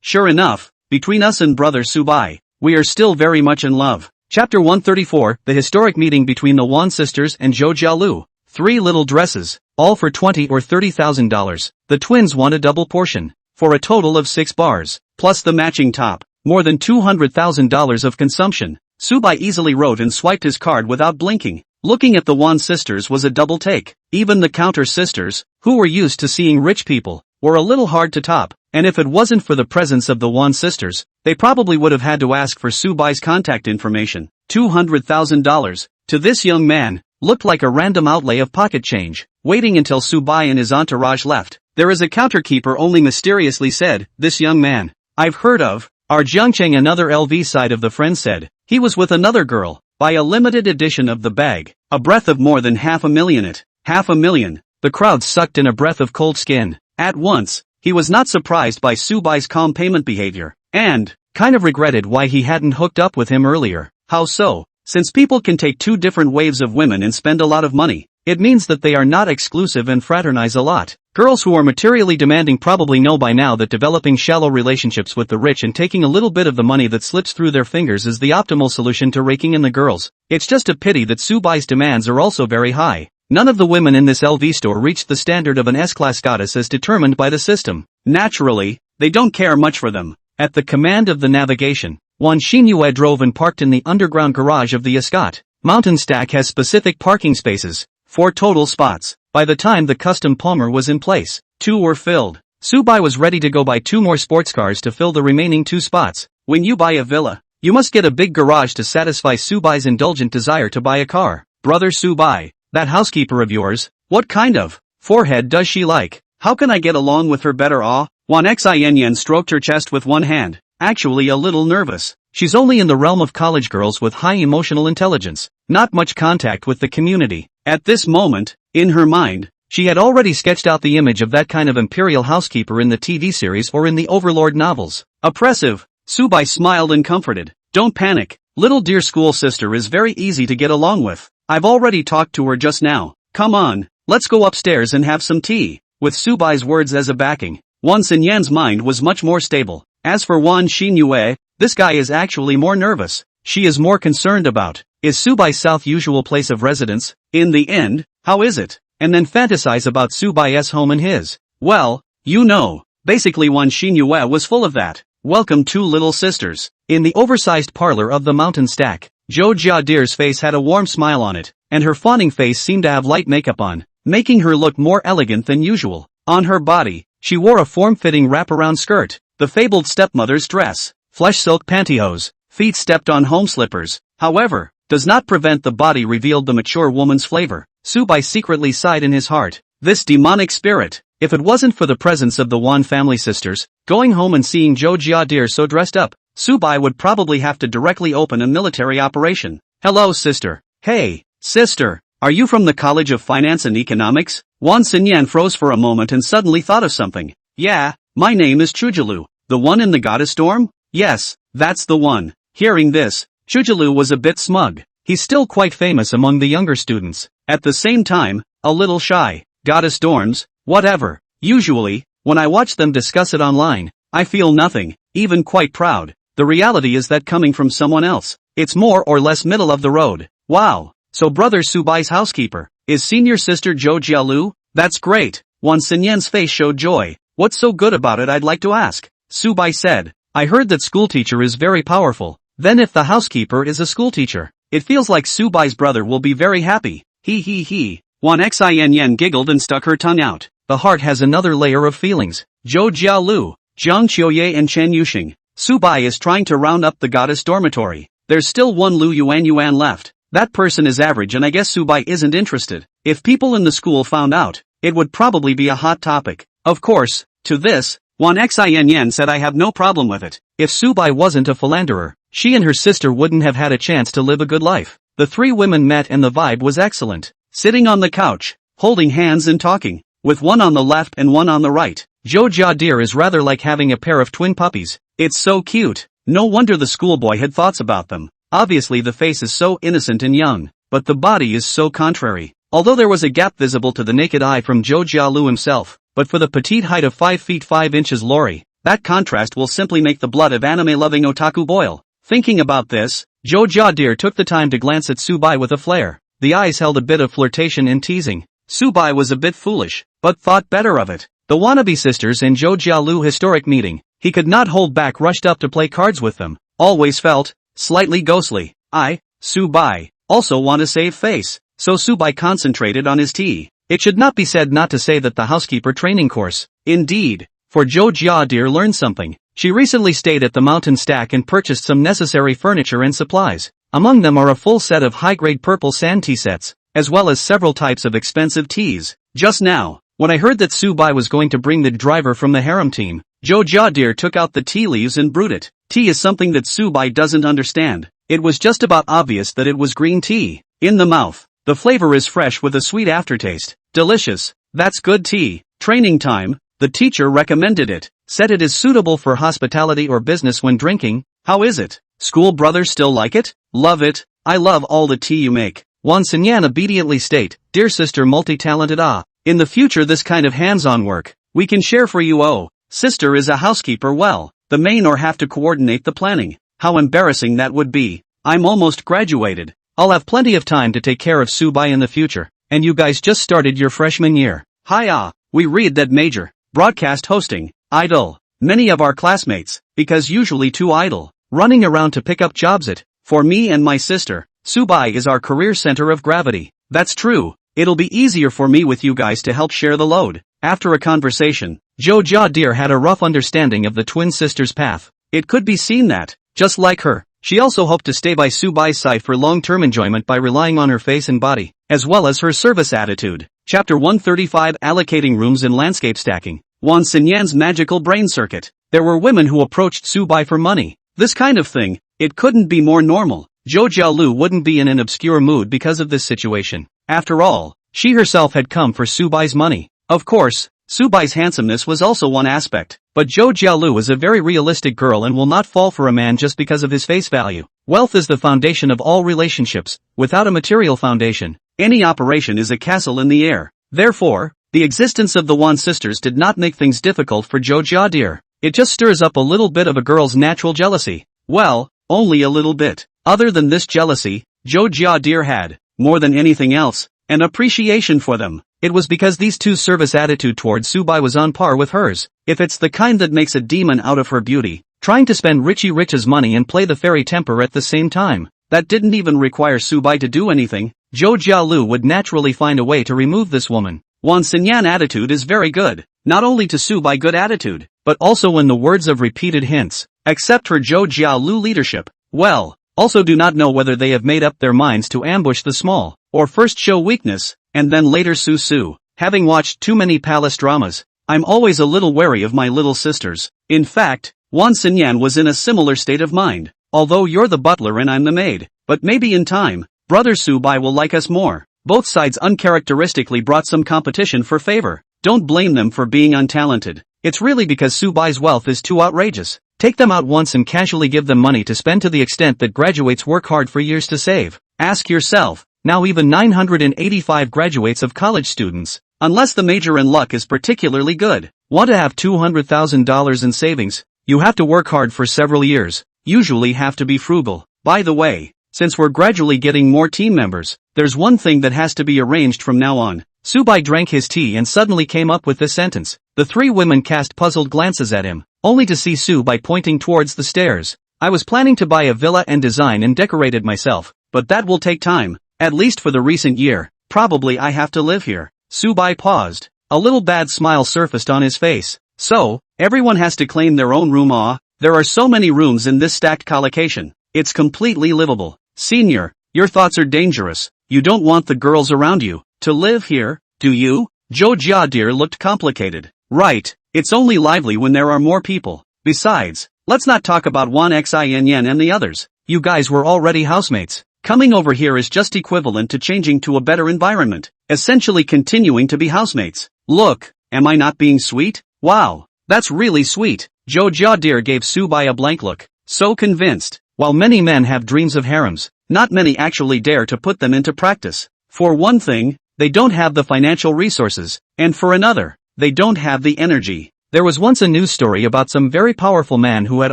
Sure enough, between us and brother Subai, we are still very much in love. Chapter 134, the historic meeting between the Wan sisters and Zhou Jialu. 3 little dresses, all for $20,000 or $30,000. The twins want a double portion, for a total of 6 bars, plus the matching top, more than $200,000 of consumption. Subai easily wrote and swiped his card without blinking. Looking at the Wan sisters was a double take. Even the Counter sisters, who were used to seeing rich people, were a little hard to top, and if it wasn't for the presence of the Wan sisters, they probably would have had to ask for Subai's contact information. $200,000, to this young man, looked like a random outlay of pocket change. Waiting until Subai and his entourage left, there is a counterkeeper only mysteriously said, this young man, I've heard of. Our Jiangcheng, another LV side of the friend said, he was with another girl, buy a limited edition of the bag, a breath of more than $500,000. $500,000. The crowd sucked in a breath of cold skin. At once, he was not surprised by Subai's calm payment behavior, and kind of regretted why he hadn't hooked up with him earlier. How so? Since people can take 2 different waves of women and spend a lot of money, it means that they are not exclusive and fraternize a lot. Girls who are materially demanding probably know by now that developing shallow relationships with the rich and taking a little bit of the money that slips through their fingers is the optimal solution to raking in the girls. It's just a pity that Subai's demands are also very high. None of the women in this LV store reached the standard of an S-class goddess as determined by the system. Naturally, they don't care much for them. At the command of the navigation, Wan Xinyue drove and parked in the underground garage of the Escot. Mountain Stack has specific parking spaces, 4 total spots. By the time the custom Palmer was in place, 2 were filled. Subai was ready to go buy 2 more sports cars to fill the remaining 2 spots. When you buy a villa, you must get a big garage to satisfy Subai's indulgent desire to buy a car. Brother Subai, that housekeeper of yours, what kind of forehead does she like? How can I get along with her better? Wan Xin stroked her chest with one hand, actually a little nervous. She's only in the realm of college girls with high emotional intelligence, not much contact with the community. At this moment, in her mind, she had already sketched out the image of that kind of imperial housekeeper in the TV series or in the Overlord novels. Oppressive. Subai smiled and comforted. Don't panic, little dear school sister is very easy to get along with. I've already talked to her just now. Come on, let's go upstairs and have some tea. With Subai's words as a backing, Wan Xinyan's mind was much more stable. As for Wan Xinyue, this guy is actually more nervous. She is more concerned about, is Subai's south usual place of residence? In the end, how is it? And then fantasize about Subai's home and his. Well, you know, basically Wan Xinyue was full of that. Welcome two little sisters. In the oversized parlor of the mountain stack, Zhou Jiadir's face had a warm smile on it, and her fawning face seemed to have light makeup on, making her look more elegant than usual. On her body, she wore a form-fitting wraparound skirt, the fabled stepmother's dress, flesh silk pantyhose, feet stepped on home slippers, however, does not prevent the body revealed the mature woman's flavor. Subai secretly sighed in his heart. This demonic spirit, if it wasn't for the presence of the Wan family sisters, going home and seeing Zhou Jiadir so dressed up, Subai would probably have to directly open a military operation. Hello sister. Hey, sister, are you from the College of Finance and Economics? Wan Xinyan froze for a moment and suddenly thought of something. Yeah, my name is Chujilu, the one in the goddess dorm? Yes, that's the one. Hearing this, Chujilu was a bit smug. He's still quite famous among the younger students. At the same time, a little shy. Goddess dorms, whatever. Usually, when I watch them discuss it online, I feel nothing, even quite proud. The reality is that coming from someone else, it's more or less middle of the road. Wow, so brother Subai's housekeeper is senior sister Zhou Jialu? That's great. Wan Xinyan's face showed joy. What's so good about it, I'd like to ask? Subai said. I heard that schoolteacher is very powerful. Then if the housekeeper is a schoolteacher, it feels like Subai's brother will be very happy. He. Wan Xinyan giggled and stuck her tongue out. The heart has another layer of feelings. Zhou Jialu, Zhang Qiuye and Chen Yuxing. Subai is trying to round up the goddess dormitory. There's still one Lu Yuan left. That person is average and I guess Subai isn't interested. If people in the school found out, it would probably be a hot topic. Of course, to this, Wan Xinyan said I have no problem with it. If Subai wasn't a philanderer, she and her sister wouldn't have had a chance to live a good life. The three women met and the vibe was excellent. Sitting on the couch, holding hands and talking, with one on the left and one on the right. Zhou Jiadir is rather like having a pair of twin puppies. It's so cute. No wonder the schoolboy had thoughts about them. Obviously the face is so innocent and young, but the body is so contrary. Although there was a gap visible to the naked eye from Zhou Jialu himself, but for the petite height of 5 feet 5 inches Lori, that contrast will simply make the blood of anime-loving otaku boil. Thinking about this, Zhou Jiadir took the time to glance at Subai with a flare. The eyes held a bit of flirtation and teasing. Subai was a bit foolish, but thought better of it. The wannabe sisters and Zhou Jialu historic meeting, he could not hold back, rushed up to play cards with them. Always felt slightly ghostly. Subai, also want to save face. So Subai concentrated on his tea. It should not be said not to say that the housekeeper training course, indeed, for Zhou Jiadir learned something. She recently stayed at the mountain stack and purchased some necessary furniture and supplies. Among them are a full set of high-grade purple sand tea sets, as well as several types of expensive teas. Just now, when I heard that Subai was going to bring the driver from the harem team, Zhou Jiadir took out the tea leaves and brewed it. Tea is something that Subai doesn't understand. It was just about obvious that it was green tea. In the mouth, the flavor is fresh with a sweet aftertaste. Delicious. That's good tea. Training time. The teacher recommended it. Said it is suitable for hospitality or business when drinking. How is it? School brothers still like it? Love it. I love all the tea you make. Wan Xinyan obediently state, dear sister multi-talented in the future this kind of hands-on work, we can share for you. Oh, sister is a housekeeper, well, the main or have to coordinate the planning. How embarrassing that would be. I'm almost graduated. I'll have plenty of time to take care of Subai in the future, and you guys just started your freshman year. Hiya, we read that major, broadcast hosting, idle. Many of our classmates, because usually too idle, running around to pick up jobs at, for me and my sister, Subai is our career center of gravity. That's true, it'll be easier for me with you guys to help share the load. After a conversation, Zhou Jiadir had a rough understanding of the twin sisters' path. It could be seen that, just like her, she also hoped to stay by Subai's side for long-term enjoyment by relying on her face and body, as well as her service attitude. Chapter 135 Allocating Rooms in Landscape Stacking. Wan Xinyan's magical brain circuit. There were women who approached Subai for money. This kind of thing, it couldn't be more normal. Zhou Jialu wouldn't be in an obscure mood because of this situation. After all, she herself had come for Subai's money. Of course, Subai's handsomeness was also one aspect, but Zhou Jialu is a very realistic girl and will not fall for a man just because of his face value. Wealth is the foundation of all relationships. Without a material foundation, Any operation is a castle in the air. Therefore, the existence of the Wan sisters did not make things difficult for Zhou Jiadir. It just stirs up a little bit of a girl's natural jealousy. Well, only a little bit. Other than this jealousy, Zhou Jiadir had, more than anything else, an appreciation for them. It was because these two's service attitude towards Subai was on par with hers. If it's the kind that makes a demon out of her beauty, trying to spend Richie Rich's money and play the fairy temper at the same time, that didn't even require Subai to do anything, Zhou Jialu would naturally find a way to remove this woman. Wan Xinyan attitude is very good, not only to Subai good attitude, but also in the words of repeated hints, except for Zhou Jialu leadership. Well, also do not know whether they have made up their minds to ambush the small, or first show weakness, and then later sue. Having watched too many palace dramas, I'm always a little wary of my little sisters. In fact, Wan Xinyan was in a similar state of mind. Although you're the butler and I'm the maid, but maybe in time, brother Subai will like us more. Both sides uncharacteristically brought some competition for favor. Don't blame them for being untalented. It's really because Subai's wealth is too outrageous. Take them out once and casually give them money to spend to the extent that graduates work hard for years to save. Ask yourself, now even 985 graduates of college students, unless the major in luck is particularly good, want to have $200,000 in savings, you have to work hard for several years, usually have to be frugal. By the way, since we're gradually getting more team members, there's one thing that has to be arranged from now on. Subai drank his tea and suddenly came up with this sentence. The three women cast puzzled glances at him, only to see Subai pointing towards the stairs. I was planning to buy a villa and design and decorate it myself, but that will take time, at least for the recent year. Probably I have to live here. Subai paused. A little bad smile surfaced on his face. So, everyone has to claim their own room. There are so many rooms in this stacked collocation. It's completely livable. Senior, your thoughts are dangerous. You don't want the girls around you to live here, do you? Zhou Jiadir looked complicated. Right, it's only lively when there are more people. Besides, let's not talk about Wan Xin and the others. You guys were already housemates. Coming over here is just equivalent to changing to a better environment, essentially continuing to be housemates. Look, am I not being sweet? Wow, that's really sweet. Zhou Jiadir gave Subai a blank look. So convinced. While many men have dreams of harems, not many actually dare to put them into practice. For one thing, they don't have the financial resources, and for another, they don't have the energy. There was once a news story about some very powerful man who had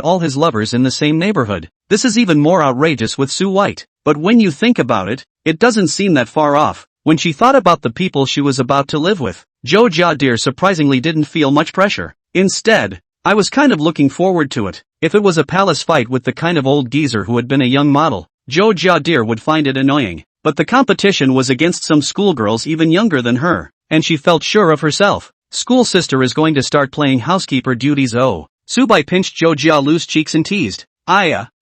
all his lovers in the same neighborhood. This is even more outrageous with Sue White. But when you think about it, it doesn't seem that far off. When she thought about the people she was about to live with, Zhou Jiadir surprisingly didn't feel much pressure. Instead, I was kind of looking forward to it. If it was a palace fight with the kind of old geezer who had been a young model, Zhou Jiadir would find it annoying. But the competition was against some schoolgirls even younger than her, and she felt sure of herself. School sister is going to start playing housekeeper duties. Oh. Subai pinched Zhou Jialu's cheeks and teased.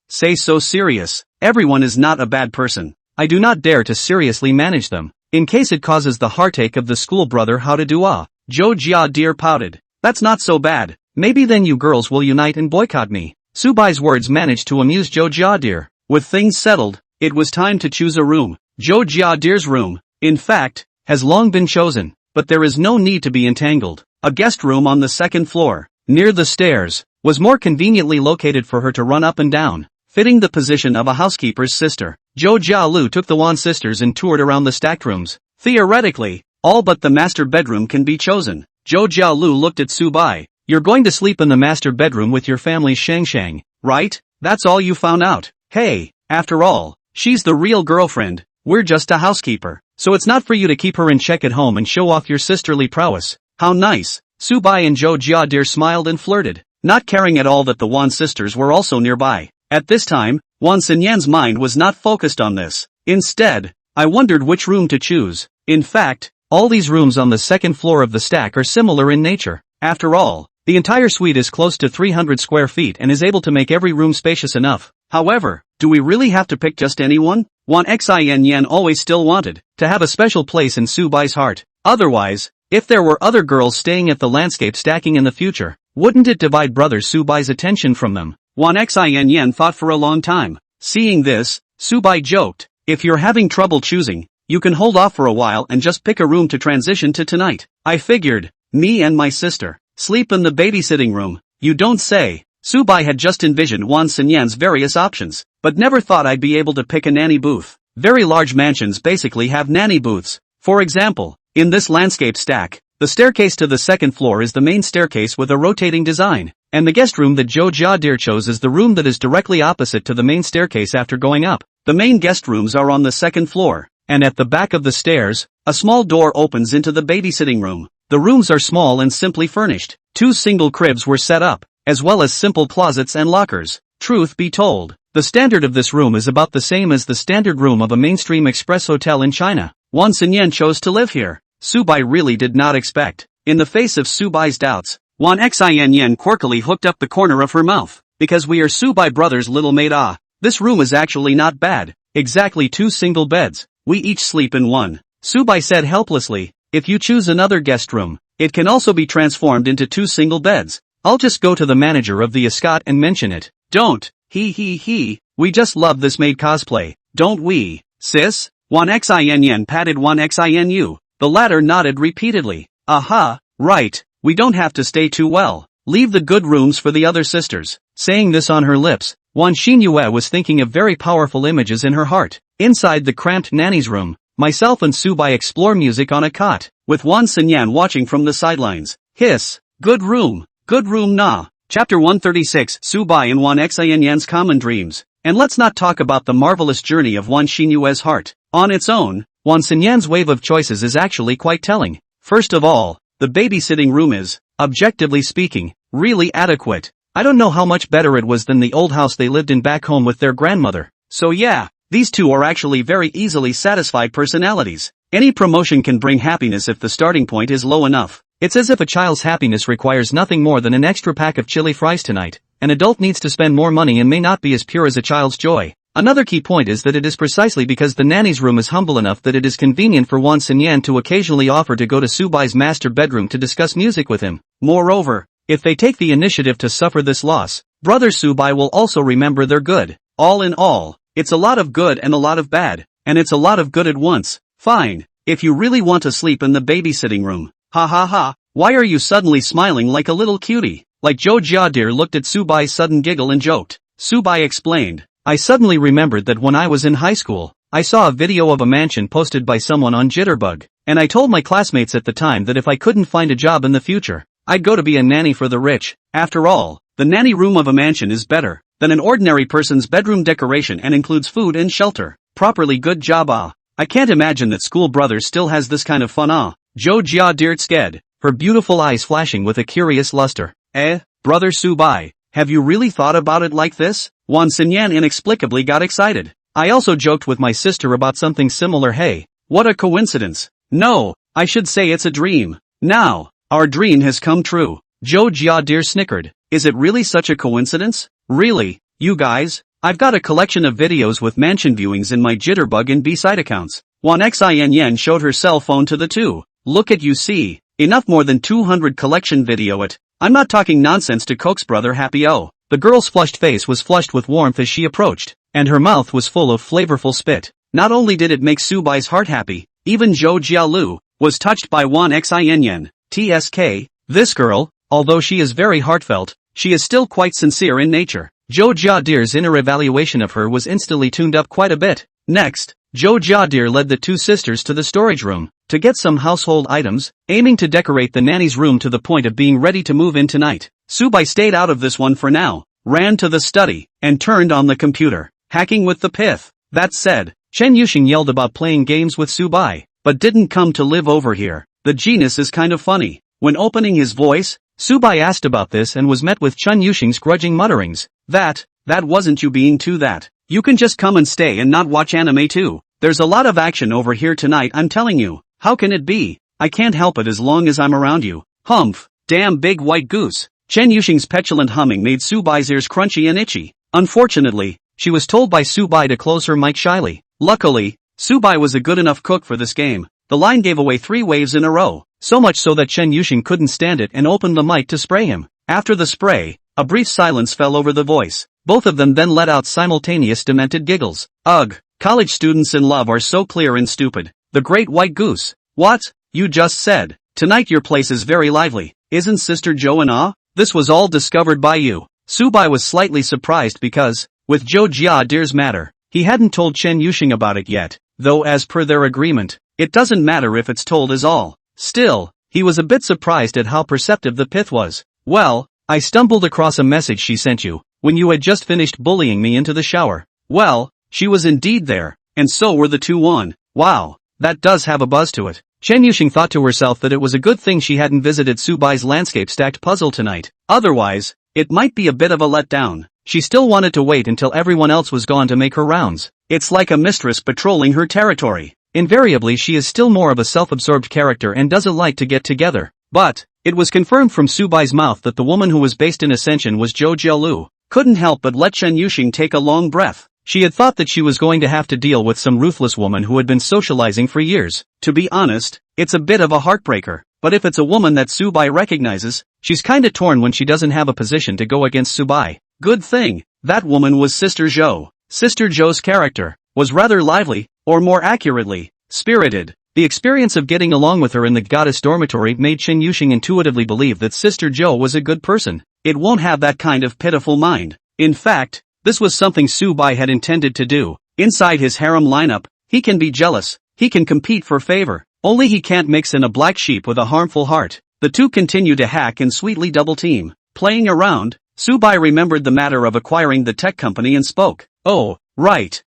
Say so serious. Everyone is not a bad person. I do not dare to seriously manage them, in case it causes the heartache of the school brother how to do. Zhou Jiadir pouted. That's not so bad. Maybe then you girls will unite and boycott me. Subai's words managed to amuse Zhou Jiadir. With things settled, it was time to choose a room. Zhou Jiadir's room, in fact, has long been chosen, but there is no need to be entangled. A guest room on the second floor, near the stairs, was more conveniently located for her to run up and down, fitting the position of a housekeeper's sister. Zhou Jialu took the Wan sisters and toured around the stacked rooms. Theoretically, all but the master bedroom can be chosen. Zhou Jialu looked at Subai. You're going to sleep in the master bedroom with your family's Shang, right? That's all you found out. Hey, after all, she's the real girlfriend. We're just a housekeeper, so it's not for you to keep her in check at home and show off your sisterly prowess. How nice. Subai and Zhou Jiadir smiled and flirted, not caring at all that the Wan sisters were also nearby. At this time, Wan Xinyan's mind was not focused on this. Instead, I wondered which room to choose. In fact, all these rooms on the second floor of the stack are similar in nature. After all, the entire suite is close to 300 square feet and is able to make every room spacious enough. However, do we really have to pick just anyone? Wan Xin always still wanted to have a special place in Subai's heart. Otherwise, if there were other girls staying at the landscape stacking in the future, wouldn't it divide brother Subai's attention from them? Wan Xin thought for a long time. Seeing this, Subai joked, if you're having trouble choosing, you can hold off for a while and just pick a room to transition to tonight. I figured, me and my sister, sleep in the babysitting room. You don't say. Subai had just envisioned Wan Xinyan's various options, but never thought I'd be able to pick a nanny booth. Very large mansions basically have nanny booths. For example, in this landscape stack, the staircase to the second floor is the main staircase with a rotating design, and the guest room that Joe Jadir chose is the room that is directly opposite to the main staircase after going up. The main guest rooms are on the second floor, and at the back of the stairs, a small door opens into the babysitting room. The rooms are small and simply furnished. 2 single cribs were set up, as well as simple closets and lockers. Truth be told, the standard of this room is about the same as the standard room of a mainstream express hotel in China. Wan Xinyan chose to live here. Subai really did not expect. In the face of Subai's doubts, Wan Xinyan quirkily hooked up the corner of her mouth. Because we are Subai brothers, little maid. This room is actually not bad. Exactly 2 single beds. We each sleep in one. Subai said helplessly. If you choose another guest room, it can also be transformed into 2 single beds. I'll just go to the manager of the Escot and mention it. Don't. He. We just love this maid cosplay, don't we, sis? Wan Xinyan patted Wan Xinu. The latter nodded repeatedly. Aha, right, we don't have to stay too well. Leave the good rooms for the other sisters. Saying this on her lips, Wan Xinyue was thinking of very powerful images in her heart. Inside the cramped nanny's room, myself and Subai explore music on a cot, with Wan Xinyan watching from the sidelines. Hiss, good room nah. Chapter 136, Subai and Wan Xinyan's common dreams. And let's not talk about the marvelous journey of Wan Xinyue's heart. On its own, Wan Xinyan's wave of choices is actually quite telling. First of all, the babysitting room is, objectively speaking, really adequate. I don't know how much better it was than the old house they lived in back home with their grandmother. So yeah, these two are actually very easily satisfied personalities. Any promotion can bring happiness if the starting point is low enough. It's as if a child's happiness requires nothing more than an extra pack of chili fries tonight. An adult needs to spend more money and may not be as pure as a child's joy. Another key point is that it is precisely because the nanny's room is humble enough that it is convenient for Wan Xinyan to occasionally offer to go to Subai's master bedroom to discuss music with him. Moreover, if they take the initiative to suffer this loss, brother Subai will also remember their good. All in all, it's a lot of good and a lot of bad, and it's a lot of good at once. Fine, if you really want to sleep in the babysitting room. Ha ha ha, why are you suddenly smiling like a little cutie? Like Joe Jadir looked at Subai's sudden giggle and joked. Subai explained. I suddenly remembered that when I was in high school, I saw a video of a mansion posted by someone on Jitterbug, and I told my classmates at the time that if I couldn't find a job in the future, I'd go to be a nanny for the rich. After all, the nanny room of a mansion is better than an ordinary person's bedroom decoration and includes food and shelter. Properly good job. I can't imagine that school brother still has this kind of fun. Joe Jadir sked, her beautiful eyes flashing with a curious luster. Brother Subai, have you really thought about it like this? Wan Xinyan inexplicably got excited. I also joked with my sister about something similar. Hey, what a coincidence. No, I should say it's a dream. Now, our dream has come true. Joe Jadir snickered. Is it really such a coincidence? Really, you guys? I've got a collection of videos with mansion viewings in my Jitterbug and B-side accounts. Wan Xinyan showed her cell phone to the two. Look at you see. Enough more than 200 collection video it. I'm not talking nonsense to Coke's brother Happy O. The girl's flushed face was flushed with warmth as she approached, and her mouth was full of flavorful spit. Not only did it make Subai's heart happy, even Zhou Jialu was touched by Wan Xinyan. TSK, this girl, although she is very heartfelt, she is still quite sincere in nature. Zhou Jiadir's inner evaluation of her was instantly tuned up quite a bit. Next, Zhou Jiadir led the two sisters to the storage room to get some household items, aiming to decorate the nanny's room to the point of being ready to move in tonight. Subai stayed out of this one for now, ran to the study, and turned on the computer, hacking with the pith. That said, Chen Yuxing yelled about playing games with Subai, but didn't come to live over here. The genius is kind of funny. When opening his voice, Subai asked about this and was met with Chen Yuxing's grudging mutterings. That wasn't you being too that. You can just come and stay and not watch anime too. There's a lot of action over here tonight, I'm telling you. How can it be? I can't help it as long as I'm around you. Humph, damn big white goose. Chen Yuxing's petulant humming made Subai's ears crunchy and itchy. Unfortunately, she was told by Subai to close her mic shyly. Luckily, Subai was a good enough cook for this game. The line gave away 3 waves in a row, so much so that Chen Yuxing couldn't stand it and opened the mic to spray him. After the spray, a brief silence fell over the voice. Both of them then let out simultaneous demented giggles. Ugh, college students in love are so clear and stupid. The great white goose. What? You just said. Tonight your place is very lively. Isn't Sister Joe in awe? This was all discovered by you. Subai was slightly surprised because, with Zhou Jiadir's matter, He hadn't told Chen Yuxing about it yet, though as per their agreement, it doesn't matter if it's told is all. Still, he was a bit surprised at how perceptive the pith was. Well, I stumbled across a message she sent you, when you had just finished bullying me into the shower. Well, she was indeed there, and so were the two yuan. Wow, that does have a buzz to it. Chen Yuxing thought to herself that it was a good thing she hadn't visited Subai's landscape-stacked puzzle tonight. Otherwise, it might be a bit of a letdown. She still wanted to wait until everyone else was gone to make her rounds. It's like a mistress patrolling her territory. Invariably she is still more of a self-absorbed character and doesn't like to get together. But, it was confirmed from Subai's mouth that the woman who was based in Ascension was Zhou Jiaolu. Couldn't help but let Chen Yuxing take a long breath. She had thought that she was going to have to deal with some ruthless woman who had been socializing for years. To be honest, it's a bit of a heartbreaker. But if it's a woman that Subai recognizes, she's kinda torn when she doesn't have a position to go against Subai. Good thing, that woman was Sister Zhou. Sister Zhou's character was rather lively, or more accurately, spirited. The experience of getting along with her in the goddess dormitory made Chen Yuxing intuitively believe that Sister Zhou was a good person. It won't have that kind of pitiful mind. In fact, this was something Subai had intended to do. Inside his harem lineup, he can be jealous, he can compete for favor, only he can't mix in a black sheep with a harmful heart. The two continue to hack and sweetly double team. Playing around, Subai remembered the matter of acquiring the tech company and spoke. Oh, right,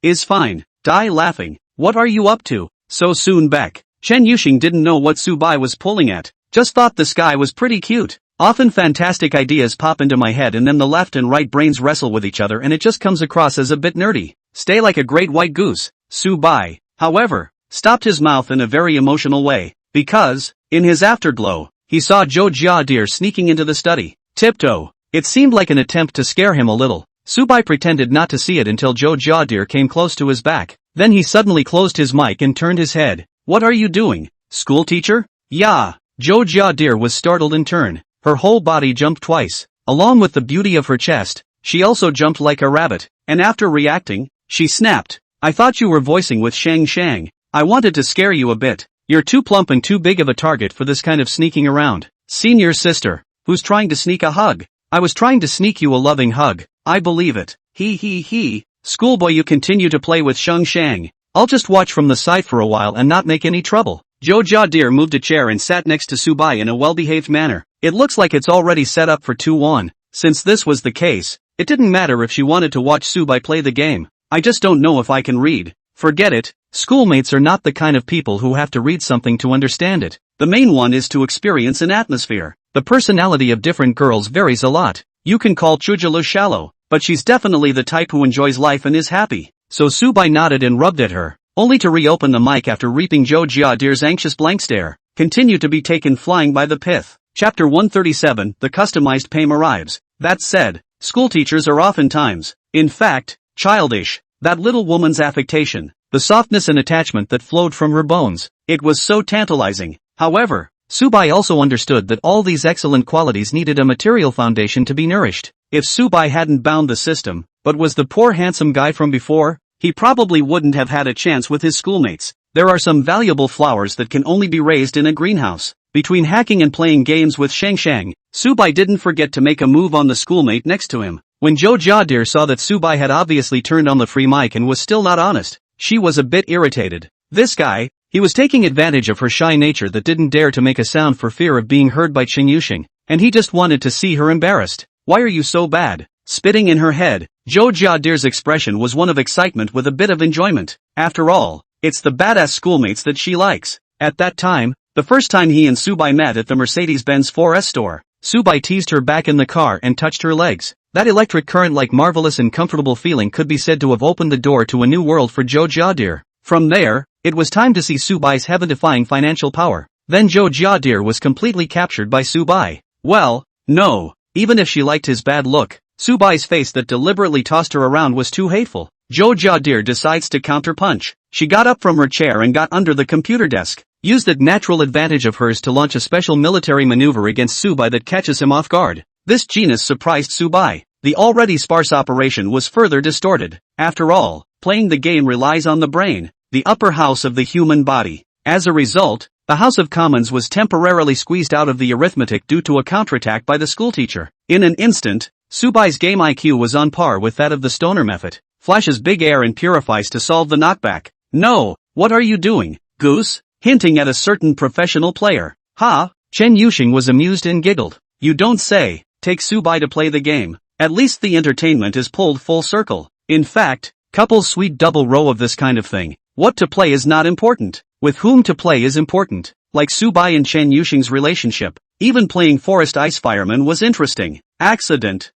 is fine. Die laughing. What are you up to, so soon back? Chen Yuxing didn't know what Subai was pulling at, just thought this guy was pretty cute. Often fantastic ideas pop into my head and then the left and right brains wrestle with each other and it just comes across as a bit nerdy. Stay like a great white goose. Subai, however, stopped his mouth in a very emotional way, because, in his afterglow, he saw Zhou Jiadir sneaking into the study. Tiptoe. It seemed like an attempt to scare him a little. Subai pretended not to see it until Zhou Jiadir came close to his back. Then he suddenly closed his mic and turned his head. What are you doing, school teacher? Yeah. Zhou Jiadir was startled in turn. Her whole body jumped twice. Along with the beauty of her chest, she also jumped like a rabbit, and after reacting, she snapped. I thought you were voicing with Shang Shang. I wanted to scare you a bit. You're too plump and too big of a target for this kind of sneaking around. Senior sister, who's trying to sneak a hug? I was trying to sneak you a loving hug. I believe it. He. Schoolboy, you continue to play with Shang Shang. I'll just watch from the side for a while and not make any trouble. Zhou Jiadir moved a chair and sat next to Subai in a well-behaved manner. It looks like it's already set up for 2 yuan. Since this was the case, it didn't matter if she wanted to watch Subai play the game. I just don't know if I can read. Forget it. Schoolmates are not the kind of people who have to read something to understand it. The main one is to experience an atmosphere. The personality of different girls varies a lot. You can call Chujilu shallow, but she's definitely the type who enjoys life and is happy. So Subai nodded and rubbed at her, only to reopen the mic after reaping Zhou Jiadir's anxious blank stare. Continue to be taken flying by the pith. Chapter 137, The Customized Pame arrives. That said, schoolteachers are oftentimes, in fact, childish. That little woman's affectation, the softness and attachment that flowed from her bones, it was so tantalizing. However, Subai also understood that all these excellent qualities needed a material foundation to be nourished. If Subai hadn't bound the system, but was the poor handsome guy from before, he probably wouldn't have had a chance with his schoolmates. There are some valuable flowers that can only be raised in a greenhouse. Between hacking and playing games with Shang Shang, Subai didn't forget to make a move on the schoolmate next to him. When Zhou Jiadir saw that Subai had obviously turned on the free mic and was still not honest, she was a bit irritated. This guy, he was taking advantage of her shy nature that didn't dare to make a sound for fear of being heard by Chen Yuxing, and he just wanted to see her embarrassed. Why are you so bad? Spitting in her head, Zhou Jiadir's expression was one of excitement with a bit of enjoyment. After all, it's the badass schoolmates that she likes. At that time, the first time he and Subai met at the Mercedes-Benz 4S store, Subai teased her back in the car and touched her legs. That electric current-like marvelous and comfortable feeling could be said to have opened the door to a new world for Zhou Jiadir. From there, it was time to see Subai's heaven-defying financial power. Then Zhou Jiadir was completely captured by Subai. Well, no, even if she liked his bad look, Subai's face that deliberately tossed her around was too hateful. Zhou Jiadir decides to counterpunch. She got up from her chair and got under the computer desk, used that natural advantage of hers to launch a special military maneuver against Subai that catches him off guard. This genius surprised Subai. The already sparse operation was further distorted. After all, playing the game relies on the brain, the upper house of the human body. As a result, the House of Commons was temporarily squeezed out of the arithmetic due to a counterattack by the schoolteacher. In an instant, Subai's game IQ was on par with that of the stoner method. flashes big air and purifies to solve the knockback. No, what are you doing, goose? Hinting at a certain professional player. Ha! Chen Yuxing was amused and giggled. You don't say. Take Subai to play the game. At least the entertainment is pulled full circle. In fact, couples sweet double row of this kind of thing. What to play is not important. With whom to play is important. Like Subai and Chen Yuxing's relationship. Even playing Forest Ice Fireman was interesting. Accident.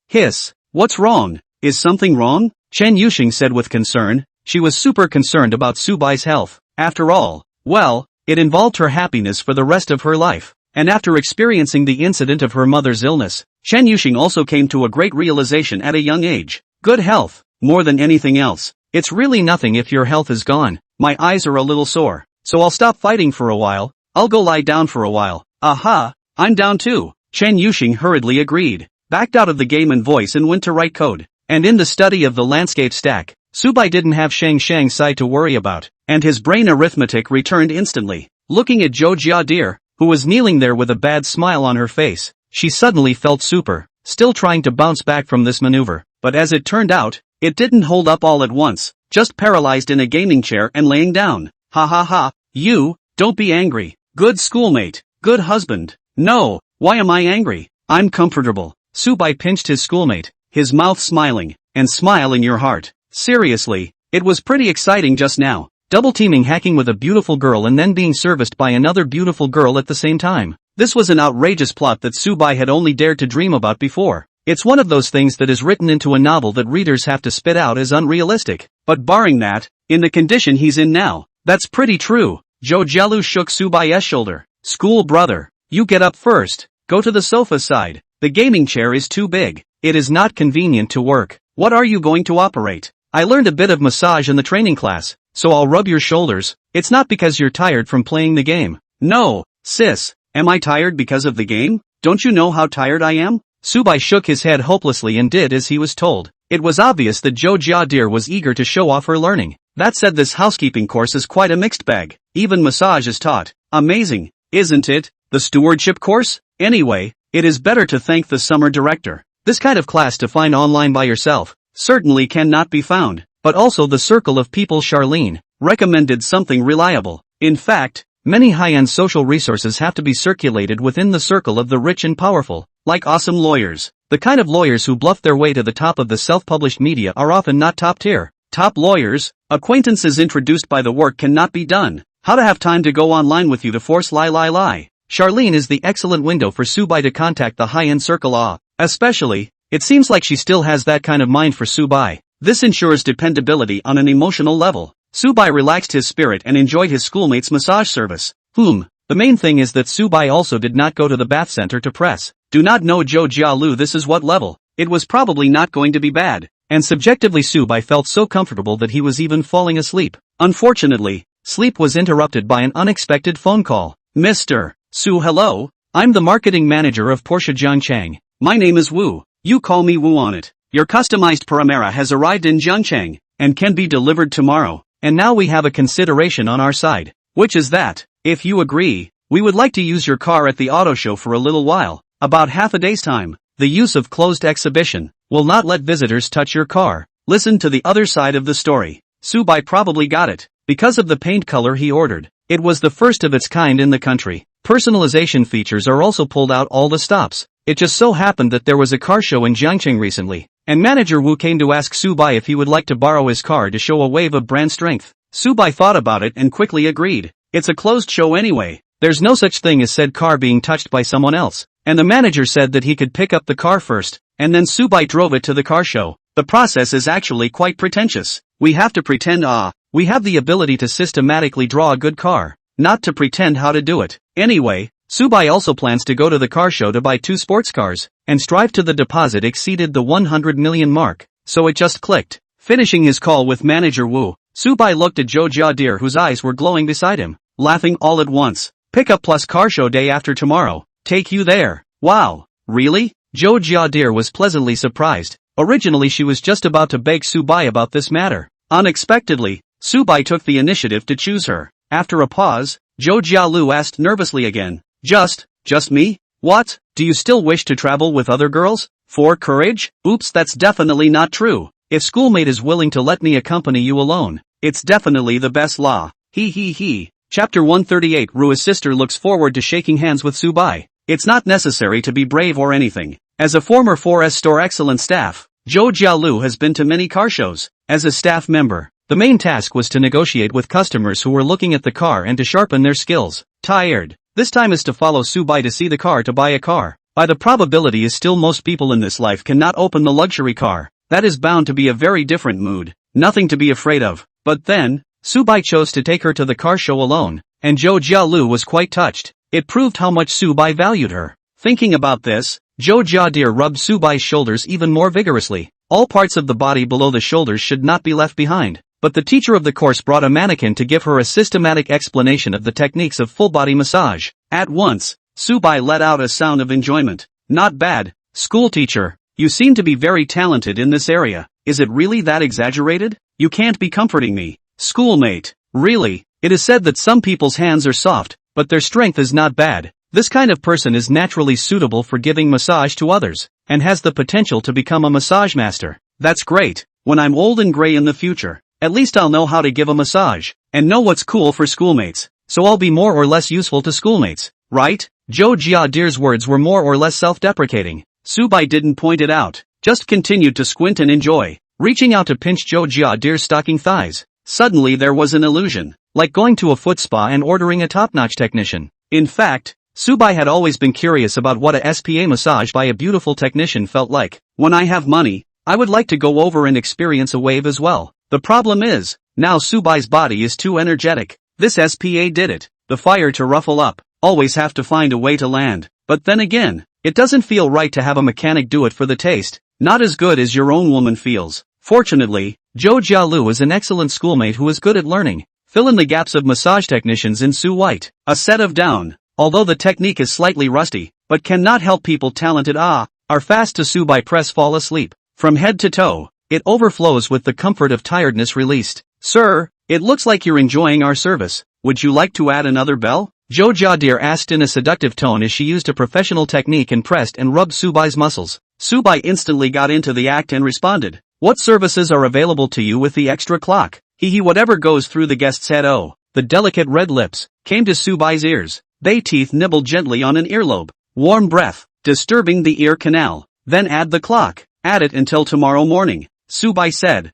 Hiss. What's wrong? Is something wrong? Chen Yuxing said with concern. She was super concerned about Subai's health. After all, well, it involved her happiness for the rest of her life. And after experiencing the incident of her mother's illness, Chen Yuxing also came to a great realization at a young age. Good health, more than anything else. It's really nothing if your health is gone. My eyes are a little sore, so I'll stop fighting for a while. I'll go lie down for a while. Aha, I'm down too. Chen Yuxing hurriedly agreed, backed out of the game and voice and went to write code. And in the study of the landscape stack, Subai didn't have Shang's side to worry about, and his brain arithmetic returned instantly. Looking at Zhou Jiadir, who was kneeling there with a bad smile on her face, she suddenly felt super, still trying to bounce back from this maneuver, but as it turned out, it didn't hold up all at once, just paralyzed in a gaming chair and laying down. Ha ha ha, you, don't be angry. Good schoolmate, good husband. No, why am I angry? I'm comfortable. Subai pinched his schoolmate, his mouth smiling, and smile in your heart. Seriously, it was pretty exciting just now. Double-teaming hacking with a beautiful girl and then being serviced by another beautiful girl at the same time. This was an outrageous plot that Subai had only dared to dream about before. It's one of those things that is written into a novel that readers have to spit out as unrealistic. But barring that, in the condition he's in now, that's pretty true. Zhou Jialu shook Subai's shoulder. School brother, you get up first. Go to the sofa side. The gaming chair is too big. It is not convenient to work. What are you going to operate? I learned a bit of massage in the training class, so I'll rub your shoulders. It's not because you're tired from playing the game. No, sis, am I tired because of the game? Don't you know how tired I am? Subai shook his head hopelessly and did as he was told. It was obvious that Zhou Jiadir was eager to show off her learning. That said, this housekeeping course is quite a mixed bag. Even massage is taught. Amazing, isn't it? The stewardship course? Anyway, it is better to thank the summer director. This kind of class to find online by yourself certainly cannot be found. But also the circle of people Charlene recommended something reliable. In fact, many high-end social resources have to be circulated within the circle of the rich and powerful, like awesome lawyers. The kind of lawyers who bluff their way to the top of the self-published media are often not top tier. Top lawyers, acquaintances introduced by the work cannot be done. How to have time to go online with you to force lie. Charlene is the excellent window for Subai to contact the high-end circle. Especially, it seems like she still has that kind of mind for Subai. This ensures dependability on an emotional level. Subai relaxed his spirit and enjoyed his schoolmate's massage service. The main thing is that Subai also did not go to the bath center to press. Do not know Zhou Jialu, this is what level. It was probably not going to be bad. And subjectively Subai felt so comfortable that he was even falling asleep. Unfortunately, sleep was interrupted by an unexpected phone call. Mr. Su, hello? I'm the marketing manager of Porsche Jiangchang. My name is Wu. You call me Wu on it. Your customized Paramera has arrived in Jiangchang, and can be delivered tomorrow. And now we have a consideration on our side. Which is that, if you agree, we would like to use your car at the auto show for a little while, about half a day's time. The use of closed exhibition will not let visitors touch your car. Listen to the other side of the story. Subai probably got it, because of the paint color he ordered. It was the first of its kind in the country. Personalization features are also pulled out all the stops. It just so happened that there was a car show in Jiangcheng recently, and manager Wu came to ask Subai if he would like to borrow his car to show a wave of brand strength. Subai thought about it and quickly agreed. It's a closed show anyway. There's no such thing as said car being touched by someone else. And the manager said that he could pick up the car first, and then Subai drove it to the car show. The process is actually quite pretentious. We have to pretend we have the ability to systematically draw a good car, not to pretend how to do it. Anyway, Subai also plans to go to the car show to buy 2 sports cars, and strive to the deposit exceeded the 100 million mark, so it just clicked. Finishing his call with manager Wu, Subai looked at Zhou Jiadir, whose eyes were glowing beside him, laughing all at once. Pickup plus car show day after tomorrow. Take you there. Wow, really? Zhou Jiadir was pleasantly surprised. Originally she was just about to beg Subai about this matter. Unexpectedly, Subai took the initiative to choose her. After a pause, Zhou Jialu asked nervously again. Just me? What? Do you still wish to travel with other girls? For courage? Oops, that's definitely not true. If schoolmate is willing to let me accompany you alone, it's definitely the best law. He. Chapter 138. Rua's sister looks forward to shaking hands with Subai. It's not necessary to be brave or anything. As a former 4S Store Excellent staff, Zhou Jialu has been to many car shows. As a staff member, the main task was to negotiate with customers who were looking at the car and to sharpen their skills. Tired. This time is to follow Subai to see the car to buy a car. By the probability is still most people in this life cannot open the luxury car. That is bound to be a very different mood. Nothing to be afraid of. But then, Subai chose to take her to the car show alone, and Zhou Jialu was quite touched. It proved how much Subai valued her. Thinking about this, Zhou Jiadir rubbed Subai's shoulders even more vigorously. All parts of the body below the shoulders should not be left behind. But the teacher of the course brought a mannequin to give her a systematic explanation of the techniques of full-body massage. At once, Subai let out a sound of enjoyment. Not bad. School teacher, you seem to be very talented in this area. Is it really that exaggerated? You can't be comforting me. Schoolmate, really? It is said that some people's hands are soft, but their strength is not bad. This kind of person is naturally suitable for giving massage to others, and has the potential to become a massage master. That's great. When I'm old and gray in the future, at least I'll know how to give a massage, and know what's cool for schoolmates. So I'll be more or less useful to schoolmates, right? Zhou Jiadir's words were more or less self-deprecating. Subai didn't point it out, just continued to squint and enjoy, reaching out to pinch Zhou Jiadir's stocking thighs. Suddenly there was an illusion, like going to a foot spa and ordering a top-notch technician. In fact, Subai had always been curious about what a SPA massage by a beautiful technician felt like. When I have money, I would like to go over and experience a wave as well. The problem is, now Subai's body is too energetic. This SPA did it. The fire to ruffle up. Always have to find a way to land. But then again, it doesn't feel right to have a mechanic do it for the taste. Not as good as your own woman feels. Fortunately, Zhou Jialu is an excellent schoolmate who is good at learning. Fill in the gaps of massage technicians in Su White. A set of down. Although the technique is slightly rusty, but cannot help people talented are fast to Subai press fall asleep. From head to toe, it overflows with the comfort of tiredness released. Sir, it looks like you're enjoying our service. Would you like to add another bell? Zhou Jiadir asked in a seductive tone as she used a professional technique and pressed and rubbed Subai's muscles. Subai instantly got into the act and responded. What services are available to you with the extra clock? Whatever goes through the guest's head. Oh, the delicate red lips came to Subai's ears. They teeth nibbled gently on an earlobe. Warm breath, disturbing the ear canal. Then add the clock. Add it until tomorrow morning. Subai said.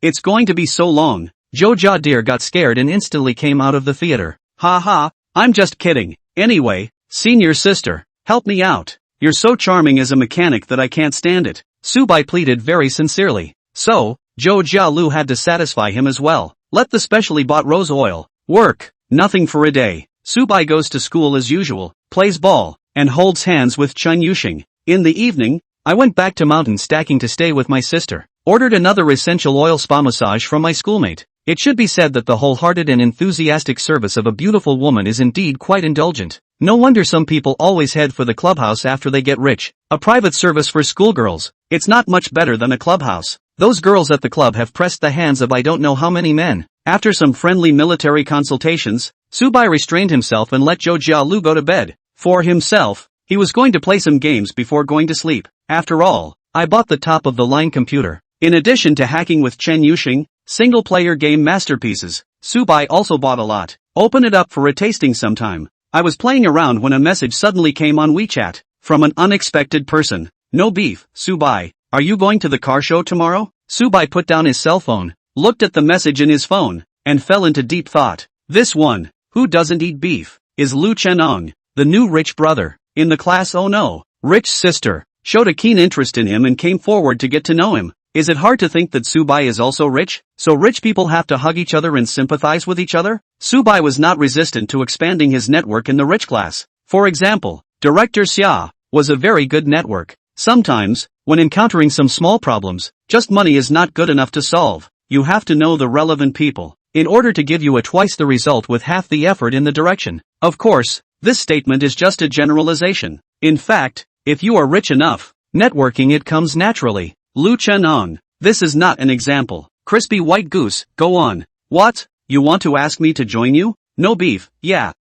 It's going to be so long. Zhou Jiadir got scared and instantly came out of the theater. Ha, I'm just kidding. Anyway, senior sister, help me out. You're so charming as a mechanic that I can't stand it. Subai pleaded very sincerely. So, Zhou Jialu had to satisfy him as well. Let the specially bought rose oil work. Nothing for a day. Subai goes to school as usual, plays ball, and holds hands with Chen Yuxing. In the evening, I went back to mountain stacking to stay with my sister. Ordered another essential oil spa massage from my schoolmate. It should be said that the wholehearted and enthusiastic service of a beautiful woman is indeed quite indulgent. No wonder some people always head for the clubhouse after they get rich. A private service for schoolgirls. It's not much better than a clubhouse. Those girls at the club have pressed the hands of I don't know how many men. After some friendly military consultations, Subai restrained himself and let Zhou Jialu go to bed. For himself, he was going to play some games before going to sleep. After all, I bought the top-of-the-line computer. In addition to hacking with Chen Yuxing, single-player game masterpieces, Subai also bought a lot. Open it up for a tasting sometime. I was playing around when a message suddenly came on WeChat. From an unexpected person. No beef, Subai. Are you going to the car show tomorrow? Subai put down his cell phone, looked at the message in his phone, and fell into deep thought. This one, who doesn't eat beef, is Lu Chenong, the new rich brother. In the class oh no, rich sister, showed a keen interest in him and came forward to get to know him. Is it hard to think that Subai is also rich? So rich people have to hug each other and sympathize with each other? Subai was not resistant to expanding his network in the rich class. For example, Director Xia was a very good network. Sometimes, when encountering some small problems, just money is not good enough to solve. You have to know the relevant people in order to give you a twice the result with half the effort in the direction. Of course, this statement is just a generalization. In fact, if you are rich enough, networking it comes naturally. Lu Chenong, this is not an example. Crispy white goose, go on. What? You want to ask me to join you? No beef, yeah,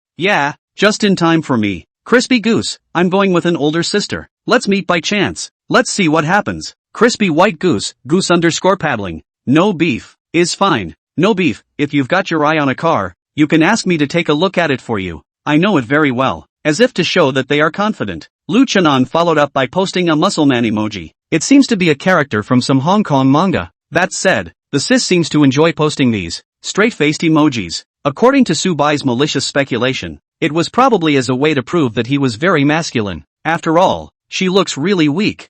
just in time for me. Crispy goose, I'm going with an older sister. Let's meet by chance. Let's see what happens. Crispy white goose, goose_paddling. No beef. Is fine. No beef. If you've got your eye on a car, you can ask me to take a look at it for you. I know it very well. As if to show that they are confident. Lu Chenong followed up by posting a muscleman emoji. It seems to be a character from some Hong Kong manga. That said, the sis seems to enjoy posting these straight-faced emojis. According to Subai's malicious speculation, it was probably as a way to prove that he was very masculine. After all, she looks really weak.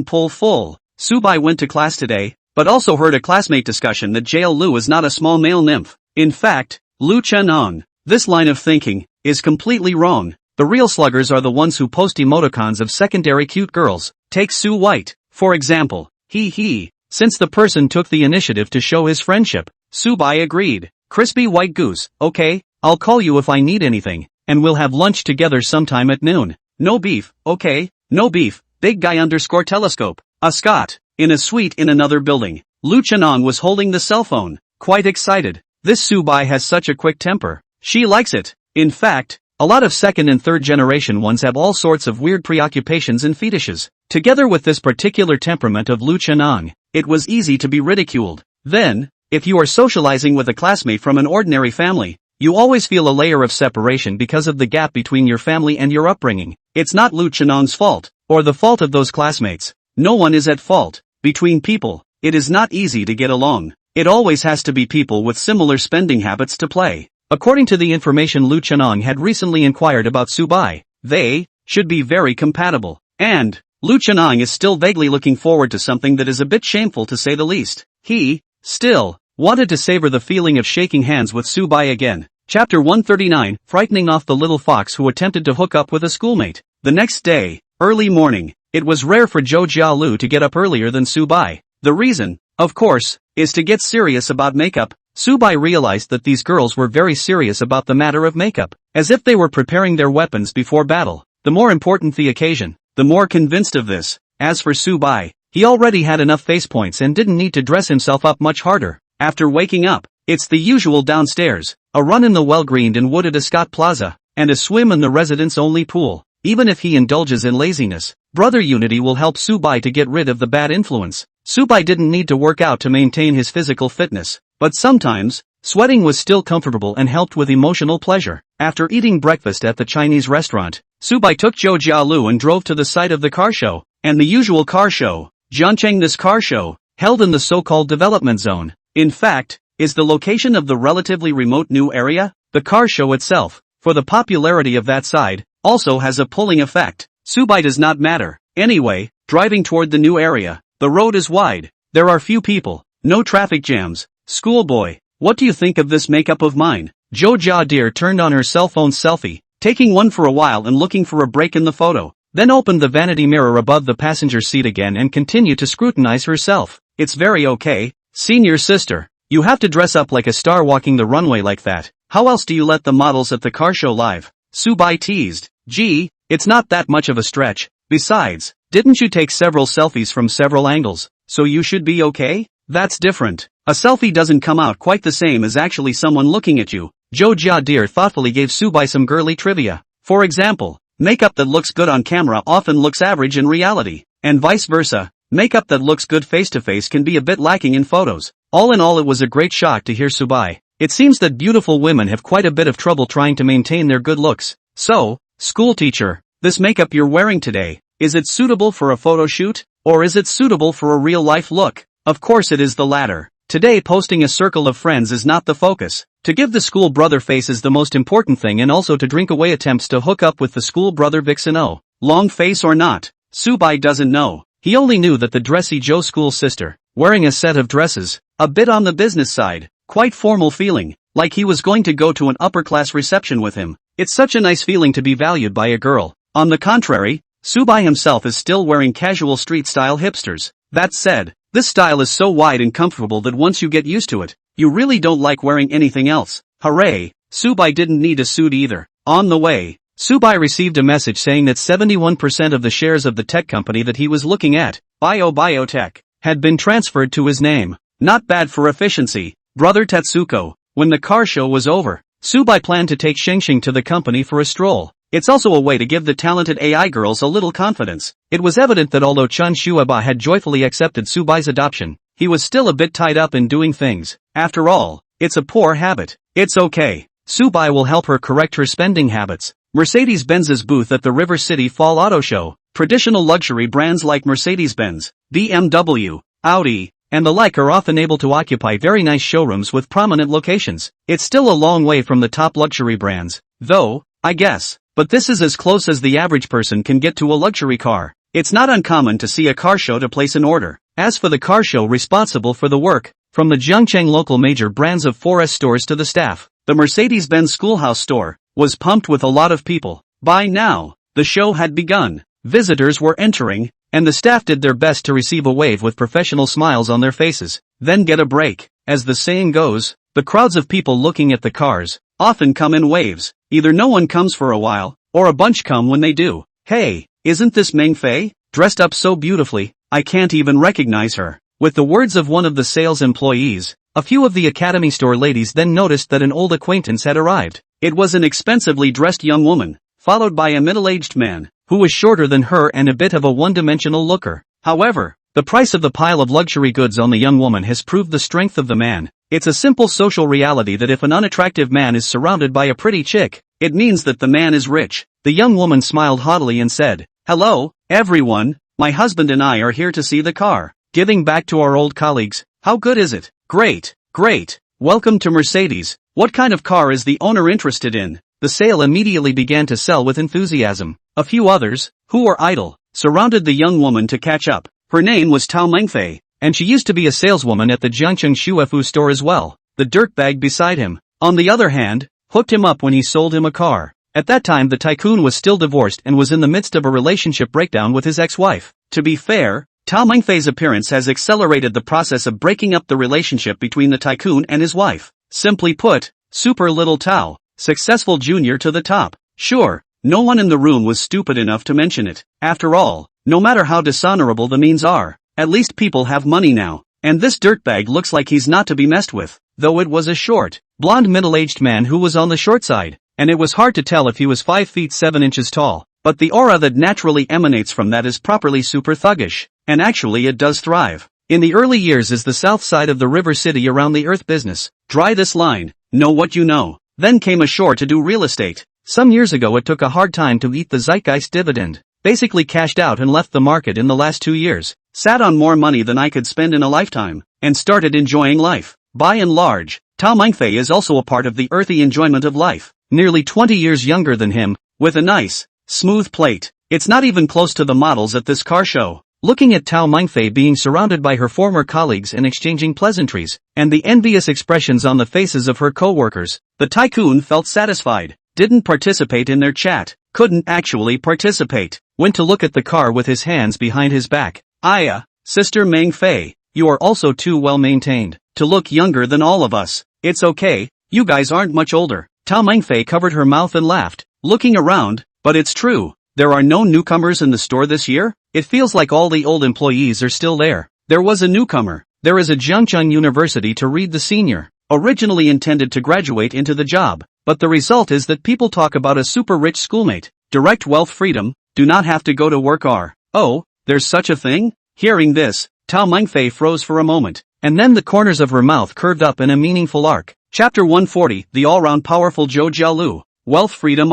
Pull full. Subai went to class today, but also heard a classmate discussion that Jail Lu is not a small male nymph. In fact, Lu Chenong, this line of thinking, is completely wrong. The real sluggers are the ones who post emoticons of secondary cute girls. Take Su White, for example. Since the person took the initiative to show his friendship, Subai agreed. Crispy white goose, okay, I'll call you if I need anything, and we'll have lunch together sometime at noon. No beef, okay, no beef, big guy_telescope. A Scot, in a suite in another building. Lu Chenong was holding the cell phone, quite excited. This Subai has such a quick temper. She likes it. In fact, a lot of second and third generation ones have all sorts of weird preoccupations and fetishes. Together with this particular temperament of Lu Chenong, it was easy to be ridiculed. Then, if you are socializing with a classmate from an ordinary family, you always feel a layer of separation because of the gap between your family and your upbringing. It's not Lu Chenong's fault, or the fault of those classmates. No one is at fault. Between people, it is not easy to get along. It always has to be people with similar spending habits to play. According to the information Lu Chenong had recently inquired about Subai, they should be very compatible. And Lu Chenong is still vaguely looking forward to something that is a bit shameful to say the least. He still wanted to savor the feeling of shaking hands with Subai again. Chapter 139, frightening off the little fox who attempted to hook up with a schoolmate. The next day, early morning, it was rare for Zhou Jialu to get up earlier than Subai. The reason, of course, is to get serious about makeup. Subai realized that these girls were very serious about the matter of makeup, as if they were preparing their weapons before battle. The more important the occasion, the more convinced of this. As for Subai, he already had enough face points and didn't need to dress himself up much harder. After waking up, it's the usual downstairs, a run in the well-greened and wooded Ascot Plaza, and a swim in the residence-only pool. Even if he indulges in laziness, brother unity will help Subai to get rid of the bad influence. Subai didn't need to work out to maintain his physical fitness, but sometimes, sweating was still comfortable and helped with emotional pleasure. After eating breakfast at the Chinese restaurant, Subai took Zhou Jialu and drove to the site of the car show, and the usual car show, Jiancheng. This car show, held in the so-called development zone, in fact, is the location of the relatively remote new area. The car show itself, for the popularity of that side, also has a pulling effect. Subai does not matter. Anyway, driving toward the new area, the road is wide, there are few people, no traffic jams. Schoolboy, what do you think of this makeup of mine? Zhou Jiadir turned on her cell phone selfie, taking one for a while and looking for a break in the photo, then opened the vanity mirror above the passenger seat again and continued to scrutinize herself. It's very okay, senior sister. You have to dress up like a star walking the runway like that. How else do you let the models at the car show live? Subai teased. Gee, it's not that much of a stretch. Besides, didn't you take several selfies from several angles? So you should be okay? That's different. A selfie doesn't come out quite the same as actually someone looking at you. Zhou Jiadir thoughtfully gave Subai some girly trivia. For example, makeup that looks good on camera often looks average in reality, and vice versa. Makeup that looks good face-to-face can be a bit lacking in photos. All in all, it was a great shock to hear Subai. It seems that beautiful women have quite a bit of trouble trying to maintain their good looks. So, school teacher, this makeup you're wearing today, is it suitable for a photo shoot? Or is it suitable for a real-life look? Of course it is the latter. Today posting a circle of friends is not the focus. To give the school brother face is the most important thing, and also to drink away attempts to hook up with the school brother vixen. Oh, long face or not, Subai doesn't know. He only knew that the dressy Zhou school sister, wearing a set of dresses, a bit on the business side, quite formal feeling, like he was going to go to an upper-class reception with him. It's such a nice feeling to be valued by a girl. On the contrary, Subai himself is still wearing casual street-style hipsters. That said, this style is so wide and comfortable that once you get used to it, you really don't like wearing anything else. Hooray! Subai didn't need a suit either. On the way, Subai received a message saying that 71% of the shares of the tech company that he was looking at, Biotech, had been transferred to his name. Not bad for efficiency, brother Tetsuko. When the car show was over, Subai planned to take Shengsheng to the company for a stroll. It's also a way to give the talented AI girls a little confidence. It was evident that although Chun Shuaba had joyfully accepted Subai's adoption, he was still a bit tied up in doing things. After all, it's a poor habit. It's okay. Subai will help her correct her spending habits. Mercedes-Benz's booth at the River City Fall Auto Show. Traditional luxury brands like Mercedes-Benz, BMW, Audi, and the like are often able to occupy very nice showrooms with prominent locations. It's still a long way from the top luxury brands, though, I guess. But this is as close as the average person can get to a luxury car. It's not uncommon to see a car show to place an order. As for the car show responsible for the work, from the Zhengcheng local major brands of 4S stores to the staff, the Mercedes-Benz Schoolhouse store was pumped with a lot of people. By now, the show had begun. Visitors were entering, and the staff did their best to receive a wave with professional smiles on their faces, then get a break. As the saying goes, the crowds of people looking at the cars often come in waves. Either no one comes for a while, or a bunch come when they do. Hey, isn't this Meng Fei? Dressed up so beautifully, I can't even recognize her. With the words of one of the sales employees, a few of the Academy store ladies then noticed that an old acquaintance had arrived. It was an expensively dressed young woman, followed by a middle-aged man, who was shorter than her and a bit of a one-dimensional looker. However, the price of the pile of luxury goods on the young woman has proved the strength of the man. It's a simple social reality that if an unattractive man is surrounded by a pretty chick, it means that the man is rich. The young woman smiled haughtily and said, "Hello, everyone, my husband and I are here to see the car. Giving back to our old colleagues, how good is it? Great, great. Welcome to Mercedes. What kind of car is the owner interested in?" The sale immediately began to sell with enthusiasm. A few others, who were idle, surrounded the young woman to catch up. Her name was Tao Mengfei, and she used to be a saleswoman at the Jiangcheng Shuefu store as well. The dirtbag beside him, on the other hand, hooked him up when he sold him a car. At that time the tycoon was still divorced and was in the midst of a relationship breakdown with his ex-wife. To be fair, Tao Mengfei's appearance has accelerated the process of breaking up the relationship between the tycoon and his wife. Simply put, super little Tao, successful junior to the top. Sure, no one in the room was stupid enough to mention it. After all, no matter how dishonorable the means are, at least people have money now, and this dirtbag looks like he's not to be messed with, though it was a short, blonde middle-aged man who was on the short side, and it was hard to tell if he was 5 feet 7 inches tall, but the aura that naturally emanates from that is properly super thuggish, and actually it does thrive. In the early years is the south side of the river city around the earth business. Dry this line, know what you know. Then came ashore to do real estate. Some years ago it took a hard time to eat the zeitgeist dividend. Basically cashed out and left the market in the last 2 years. Sat on more money than I could spend in a lifetime, and started enjoying life. By and large, Tao Mengfei is also a part of the earthy enjoyment of life. Nearly 20 years younger than him, with a nice, smooth plate. It's not even close to the models at this car show. Looking at Tao Mengfei being surrounded by her former colleagues and exchanging pleasantries, and the envious expressions on the faces of her co-workers, the tycoon felt satisfied. Didn't participate in their chat, couldn't actually participate. Went to look at the car with his hands behind his back. Aya, Sister Meng Fei, you are also too well maintained to look younger than all of us. It's okay, you guys aren't much older. Tao Mengfei covered her mouth and laughed, looking around, but it's true. There are no newcomers in the store this year? It feels like all the old employees are still there. There was a newcomer. There is a Jiangcheng University to read the senior, originally intended to graduate into the job, but the result is that people talk about a super rich schoolmate. Direct wealth freedom, do not have to go to work Oh, there's such a thing? Hearing this, Tao Mengfei froze for a moment, and then the corners of her mouth curved up in a meaningful arc. Chapter 140, the all-round powerful Zhou Jialu, wealth freedom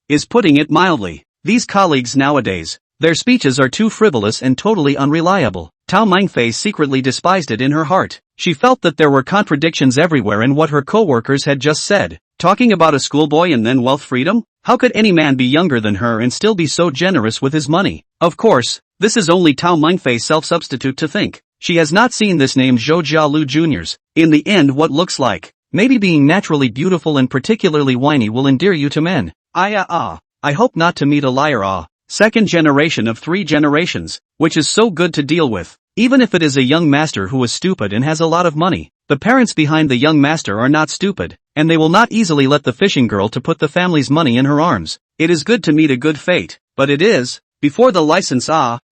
is putting it mildly. These colleagues nowadays, their speeches are too frivolous and totally unreliable. Tao Mengfei secretly despised it in her heart. She felt that there were contradictions everywhere in what her co-workers had just said. Talking about a schoolboy and then wealth freedom? How could any man be younger than her and still be so generous with his money? Of course, this is only Tao Mengfei's self-substitute to think. She has not seen this name Zhou Jialu Jr.'s. In the end what looks like, maybe being naturally beautiful and particularly whiny will endear you to men. I hope not to meet a liar second generation of 3 generations, which is so good to deal with. Even if it is a young master who is stupid and has a lot of money, the parents behind the young master are not stupid, and they will not easily let the fishing girl to put the family's money in her arms. It is good to meet a good fate, but it is, before the license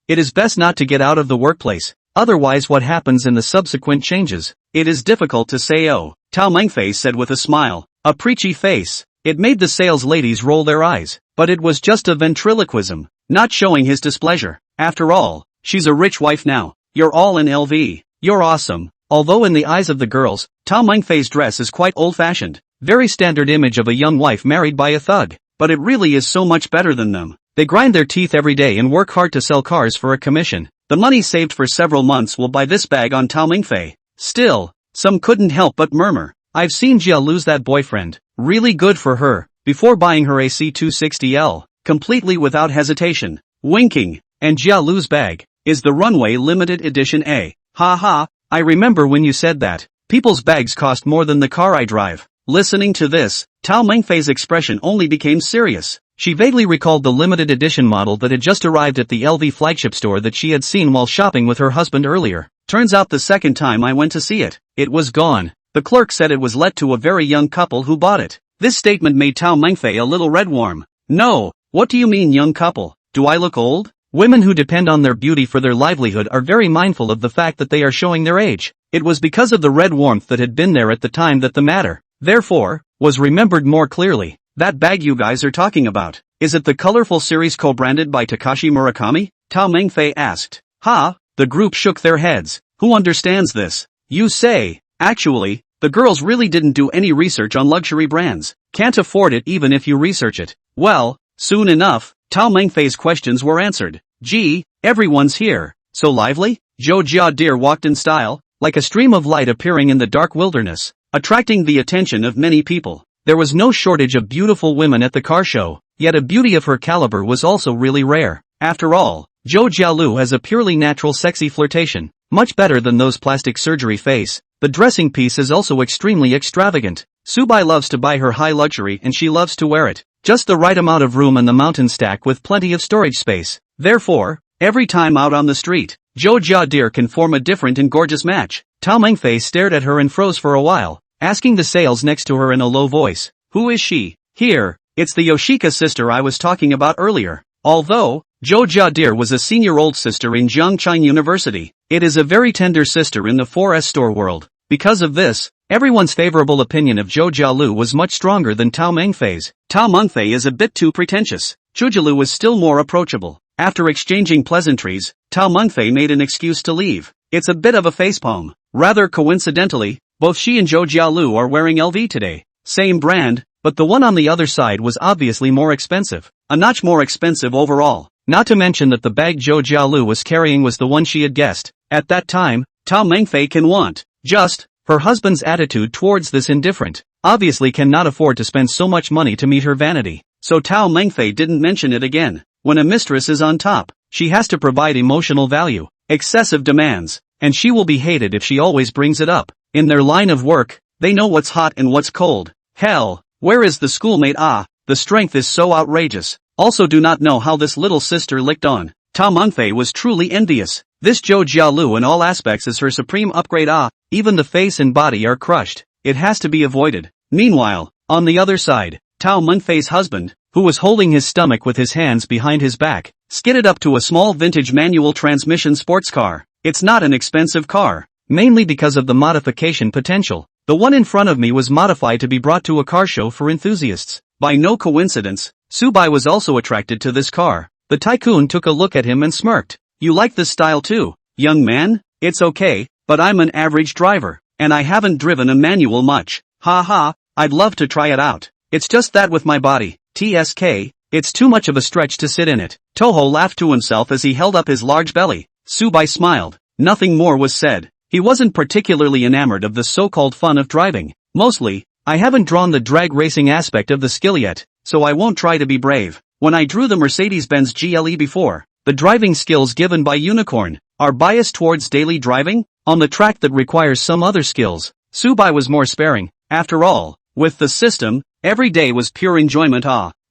it is best not to get out of the workplace, otherwise what happens in the subsequent changes, it is difficult to say. Tao Mengfei said with a smile, a preachy face. It made the sales ladies roll their eyes. but it was just a ventriloquism, not showing his displeasure. After all, she's a rich wife now. You're all in LV. You're awesome. Although in the eyes of the girls, Tao Mengfei's dress is quite old-fashioned. Very standard image of a young wife married by a thug. But it really is so much better than them. They grind their teeth every day and work hard to sell cars for a commission. The money saved for several months will buy this bag on Tao Mengfei. Still, some couldn't help but murmur. I've seen Jia lose that boyfriend. Really good for her. Before buying her a C260L, completely without hesitation. Winking. And Jia Lu's bag is the Runway Limited Edition A. Ha ha, I remember when you said that. People's bags cost more than the car I drive. Listening to this, Tao Mengfei's expression only became serious. She vaguely recalled the limited edition model that had just arrived at the LV flagship store that she had seen while shopping with her husband earlier. Turns out the second time I went to see it, it was gone. The clerk said it was let to a very young couple who bought it. This statement made Tao Mengfei a little red warm. No, what do you mean young couple? Do I look old? Women who depend on their beauty for their livelihood are very mindful of the fact that they are showing their age. It was because of the red warmth that had been there at the time that the matter, therefore, was remembered more clearly. That bag you guys are talking about, is it the colorful series co-branded by Takashi Murakami? Tao Mengfei asked. Ha, the group shook their heads. Who understands this? You say. Actually, the girls really didn't do any research on luxury brands. Can't afford it even if you research it. Well, soon enough, Tao Mengfei's questions were answered. Gee, everyone's here. So lively? Zhou Jiadir walked in style, like a stream of light appearing in the dark wilderness, attracting the attention of many people. There was no shortage of beautiful women at the car show, yet a beauty of her caliber was also really rare. After all, Zhou Jialu has a purely natural sexy flirtation, much better than those plastic surgery face. The dressing piece is also extremely extravagant. Subai loves to buy her high luxury and she loves to wear it. Just the right amount of room in the mountain stack with plenty of storage space. Therefore, every time out on the street, Zhou Jiadir can form a different and gorgeous match. Tao Mengfei stared at her and froze for a while, asking the sales next to her in a low voice. Who is she? Here, it's the Yoshika sister I was talking about earlier. Although, Zhou Jiadir was a senior old sister in Jiangchang University, it is a very tender sister in the 4S store world. Because of this, everyone's favorable opinion of Zhou Jialu was much stronger than Tao Mengfei's. Tao Mengfei is a bit too pretentious. Zhou Jialu was still more approachable. After exchanging pleasantries, Tao Mengfei made an excuse to leave. It's a bit of a facepalm. Rather coincidentally, both she and Zhou Jialu are wearing LV today. Same brand, but the one on the other side was obviously more expensive. A notch more expensive overall. Not to mention that the bag Zhou Jialu was carrying was the one she had guessed. At that time, Tao Mengfei can want. Just, her husband's attitude towards this indifferent. Obviously cannot afford to spend so much money to meet her vanity. So Tao Mengfei didn't mention it again. When a mistress is on top, she has to provide emotional value, excessive demands, and she will be hated if she always brings it up. In their line of work, they know what's hot and what's cold. Hell, where is the schoolmate? The strength is so outrageous. Also do not know how this little sister licked on. Tao Mengfei was truly envious. This Zhou Jialu in all aspects is her supreme upgrade. Even the face and body are crushed. It has to be avoided. Meanwhile, on the other side, Tao Mengfei's husband, who was holding his stomach with his hands behind his back, skidded up to a small vintage manual transmission sports car. It's not an expensive car, mainly because of the modification potential. The one in front of me was modified to be brought to a car show for enthusiasts. By no coincidence, Subai was also attracted to this car. The tycoon took a look at him and smirked. You like this style too, young man? It's okay, but I'm an average driver, and I haven't driven a manual much. Ha ha, I'd love to try it out. It's just that with my body, TSK, it's too much of a stretch to sit in it. Toho laughed to himself as he held up his large belly. Subai smiled. Nothing more was said. He wasn't particularly enamored of the so-called fun of driving. Mostly, I haven't drawn the drag racing aspect of the skill yet, so I won't try to be brave. When I drew the Mercedes-Benz GLE before, the driving skills given by Unicorn are biased towards daily driving. On the track that requires some other skills, Subai was more sparing. After all, with the system, every day was pure enjoyment.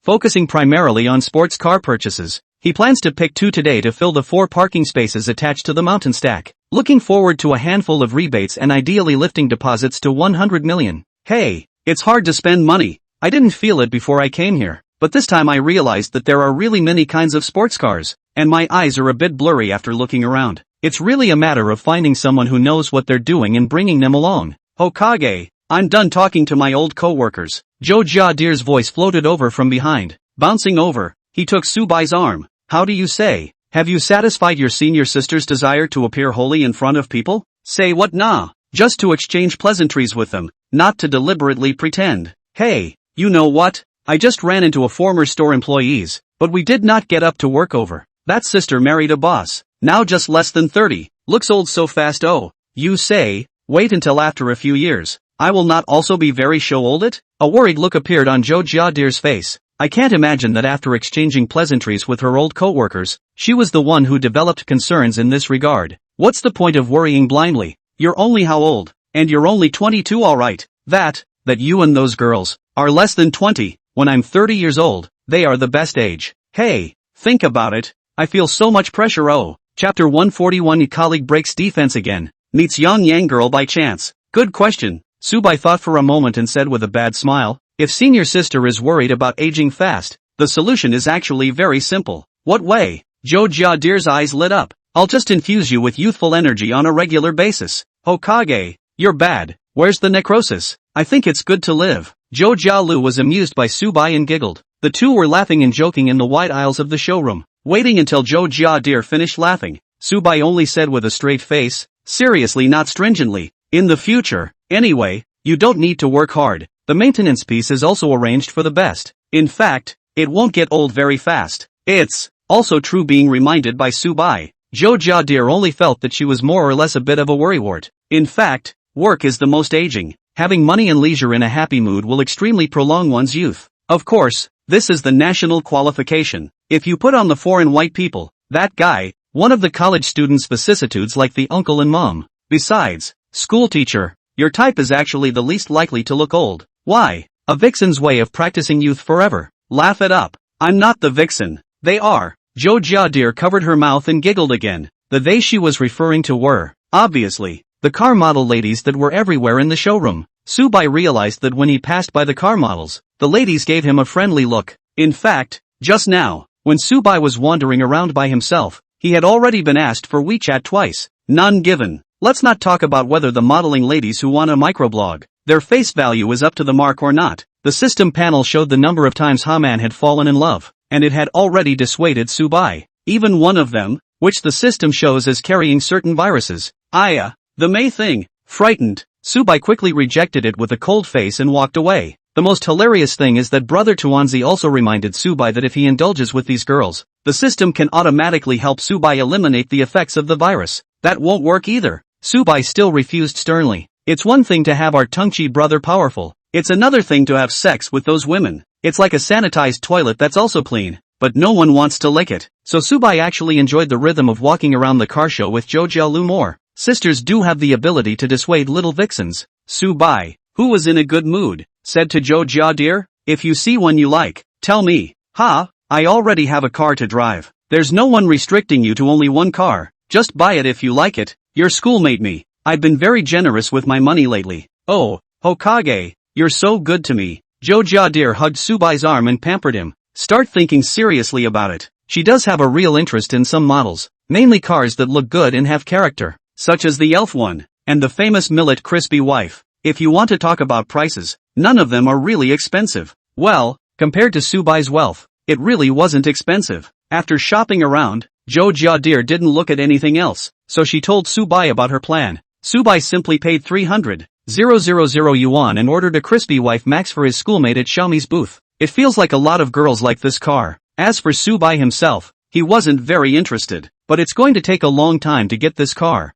Focusing primarily on sports car purchases, he plans to pick 2 today to fill the 4 parking spaces attached to the mountain stack. Looking forward to a handful of rebates and ideally lifting deposits to 100 million. Hey, it's hard to spend money. I didn't feel it before I came here, but this time I realized that there are really many kinds of sports cars, and my eyes are a bit blurry after looking around. It's really a matter of finding someone who knows what they're doing and bringing them along. Hokage, I'm done talking to my old co-workers. Zhou Jiadir's voice floated over from behind. Bouncing over, he took Subai's arm. How do you say? Have you satisfied your senior sister's desire to appear holy in front of people? Say what nah? Just to exchange pleasantries with them, not to deliberately pretend. Hey, you know what? I just ran into a former store employees, but we did not get up to work over. That sister married a boss, now just less than 30, looks old so fast. Oh, you say, wait until after a few years. I will not also be very show-olded? A worried look appeared on Zhou Jiadir's face. I can't imagine that after exchanging pleasantries with her old co-workers, she was the one who developed concerns in this regard. What's the point of worrying blindly? You're only how old? And you're only 22, alright. That you and those girls are less than 20. When I'm 30 years old, they are the best age. Hey, think about it. I feel so much pressure. Oh. Chapter 141. A colleague breaks defense again. Meets young Yang girl by chance. Good question. Subai thought for a moment and said with a bad smile, if senior sister is worried about aging fast, the solution is actually very simple. What way? Zhou Jiadir's eyes lit up. I'll just infuse you with youthful energy on a regular basis. Hokage, you're bad. Where's the necrosis? I think it's good to live. Zhou Jialu was amused by Subai and giggled. The two were laughing and joking in the wide aisles of the showroom. Waiting until Zhou Jiadir finished laughing, Subai only said with a straight face, seriously, not stringently, in the future, anyway, you don't need to work hard. The maintenance piece is also arranged for the best. In fact, it won't get old very fast. It's also true. Being reminded by Subai, Zhou Jiadir only felt that she was more or less a bit of a worrywart. In fact, work is the most aging. Having money and leisure in a happy mood will extremely prolong one's youth. Of course, this is the national qualification. If you put on the foreign white people, that guy, one of the college students' vicissitudes like the uncle and mom. Besides, school teacher, your type is actually the least likely to look old. Why? A vixen's way of practicing youth forever. Laugh it up. I'm not the vixen. They are. Zhou Jiadir covered her mouth and giggled again. The they she was referring to were, obviously, the car model ladies that were everywhere in the showroom. Subai realized that when he passed by the car models, the ladies gave him a friendly look. In fact, just now, when Subai was wandering around by himself, he had already been asked for WeChat twice. None given. Let's not talk about whether the modeling ladies who want a microblog, their face value is up to the mark or not. The system panel showed the number of times Haman had fallen in love, and it had already dissuaded Subai. Even one of them, which the system shows as carrying certain viruses. The May thing. Frightened, Subai quickly rejected it with a cold face and walked away. The most hilarious thing is that Brother Tuanzi also reminded Subai that if he indulges with these girls, the system can automatically help Subai eliminate the effects of the virus. That won't work either. Subai still refused sternly. It's one thing to have our Tungchi brother powerful. It's another thing to have sex with those women. It's like a sanitized toilet that's also clean, but no one wants to lick it. So Subai actually enjoyed the rhythm of walking around the car show with Zhou Jialu more. Sisters do have the ability to dissuade little vixens. Subai, who was in a good mood, said to Zhou Jiadir, if you see one you like, tell me. I already have a car to drive. There's no one restricting you to only one car. Just buy it if you like it. Your schoolmate me. I've been very generous with my money lately. Oh, Hokage, you're so good to me. Zhou Jiadir hugged Subai's arm and pampered him. Start thinking seriously about it. She does have a real interest in some models, mainly cars that look good and have character, such as the elf one, and the famous Millet Crispy wife. If you want to talk about prices, none of them are really expensive. Well, compared to Subai's wealth, it really wasn't expensive. After shopping around, Zhou Jiadir didn't look at anything else, so she told Subai about her plan. Subai simply paid 300,000 yuan and ordered a crispy wife Max for his schoolmate at Xiaomi's booth. It feels like a lot of girls like this car. As for Subai himself, he wasn't very interested, but it's going to take a long time to get this car.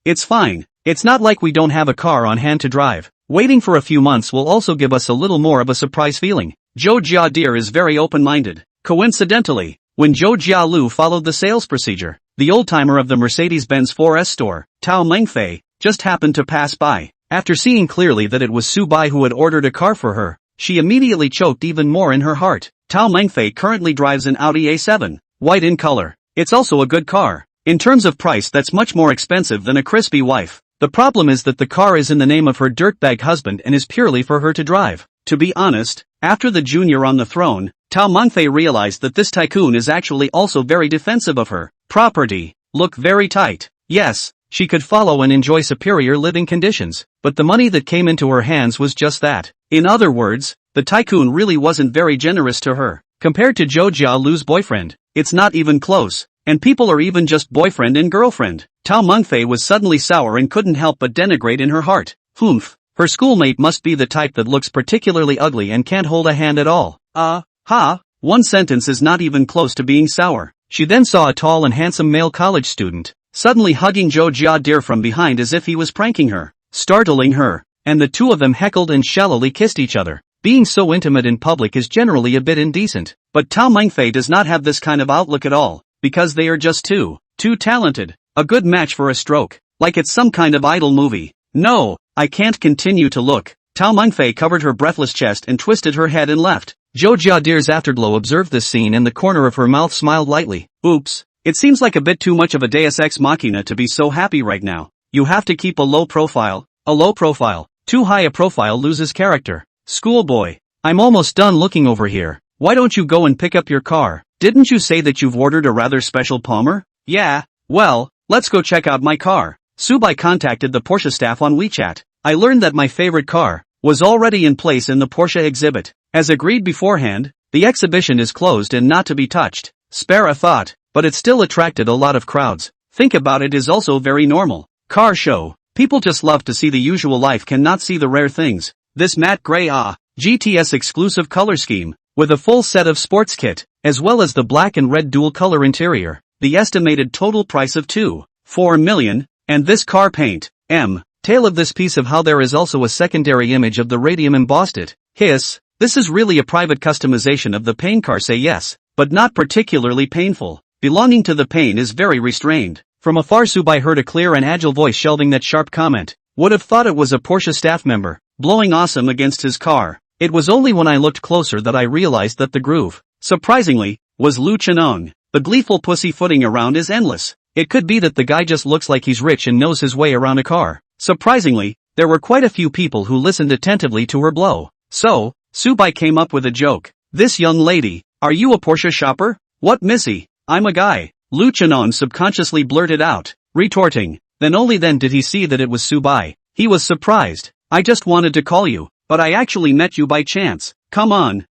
It's fine. It's not like we don't have a car on hand to drive. Waiting for a few months will also give us a little more of a surprise feeling. Zhou Jiadir is very open-minded. Coincidentally, when Zhou Jialu followed the sales procedure, the oldtimer of the Mercedes-Benz 4S store, Tao Mengfei, just happened to pass by. After seeing clearly that it was Subai who had ordered a car for her, she immediately choked even more in her heart. Tao Mengfei currently drives an Audi A7, white in color. It's also a good car. In terms of price, that's much more expensive than a crispy wife. The problem is that the car is in the name of her dirtbag husband and is purely for her to drive. To be honest, after the junior on the throne, Tao Mengfei realized that this tycoon is actually also very defensive of her property. Look very tight. Yes, she could follow and enjoy superior living conditions, but the money that came into her hands was just that. In other words, the tycoon really wasn't very generous to her. Compared to Zhou Jialu's boyfriend, it's not even close. And people are even just boyfriend and girlfriend. Tao Mengfei was suddenly sour and couldn't help but denigrate in her heart. Humph. Her schoolmate must be the type that looks particularly ugly and can't hold a hand at all. One sentence is not even close to being sour. She then saw a tall and handsome male college student, suddenly hugging Zhou Jia from behind as if he was pranking her, startling her, and the two of them heckled and shallowly kissed each other. Being so intimate in public is generally a bit indecent, but Tao Mengfei does not have this kind of outlook at all, because they are just too talented. A good match for a stroke, like it's some kind of idol movie. No, I can't continue to look. Tao Mengfei covered her breathless chest and twisted her head and left. Zhou Jiadir's afterglow observed this scene and the corner of her mouth smiled lightly. Oops, it seems like a bit too much of a deus ex machina to be so happy right now. You have to keep a low profile. Too high a profile loses character. Schoolboy, I'm almost done looking over here. Why don't you go and pick up your car? Didn't you say that you've ordered a rather special Palmer? Yeah, well, let's go check out my car. Subai contacted the Porsche staff on WeChat. I learned that my favorite car was already in place in the Porsche exhibit. As agreed beforehand, the exhibition is closed and not to be touched. Spare a thought, but it still attracted a lot of crowds. Think about it is also very normal. Car show. People just love to see the usual life cannot see the rare things. This matte gray GTS exclusive color scheme, with a full set of sports kit, as well as the black and red dual color interior. The estimated total price of 2.4 million, and this car paint, Tale of this piece of how there is also a secondary image of the radium embossed it. Hiss, this is really a private customization of the pain car say yes, but not particularly painful. Belonging to the pain is very restrained. From afar Subai heard a clear and agile voice shelving that sharp comment. Would have thought it was a Porsche staff member, blowing awesome against his car. It was only when I looked closer that I realized that the groove, surprisingly, was Lu Chenong. The gleeful pussyfooting around is endless. It could be that the guy just looks like he's rich and knows his way around a car. Surprisingly, there were quite a few people who listened attentively to her blow. So, Subai came up with a joke. This young lady, are you a Porsche shopper? What missy? I'm a guy. Lu Chenong subconsciously blurted out, retorting. Then only then did he see that it was Subai. He was surprised. I just wanted to call you, but I actually met you by chance. Come on,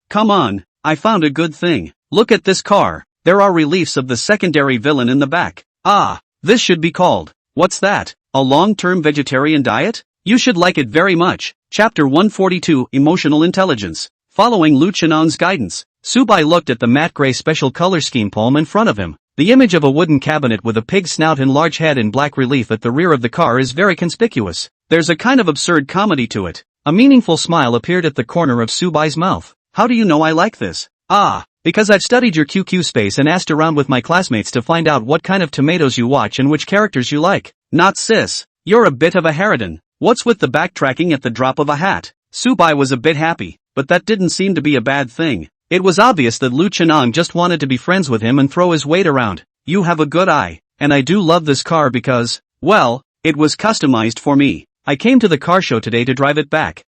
I found a good thing. Look at this car. There are reliefs of the secondary villain in the back. This should be called, what's that? A long-term vegetarian diet? You should like it very much. Chapter 142 Emotional Intelligence. Following Lu Chenong's guidance, Subai looked at the matte gray special color scheme palm in front of him. The image of a wooden cabinet with a pig snout and large head in black relief at the rear of the car is very conspicuous. There's a kind of absurd comedy to it. A meaningful smile appeared at the corner of Subai's mouth. How do you know I like this? Because I've studied your QQ space and asked around with my classmates to find out what kind of tomatoes you watch and which characters you like. Not sis. You're a bit of a harridan. What's with the backtracking at the drop of a hat? Subai was a bit happy, but that didn't seem to be a bad thing. It was obvious that Lu Chenong just wanted to be friends with him and throw his weight around. You have a good eye, and I do love this car because, well, it was customized for me. I came to the car show today to drive it back.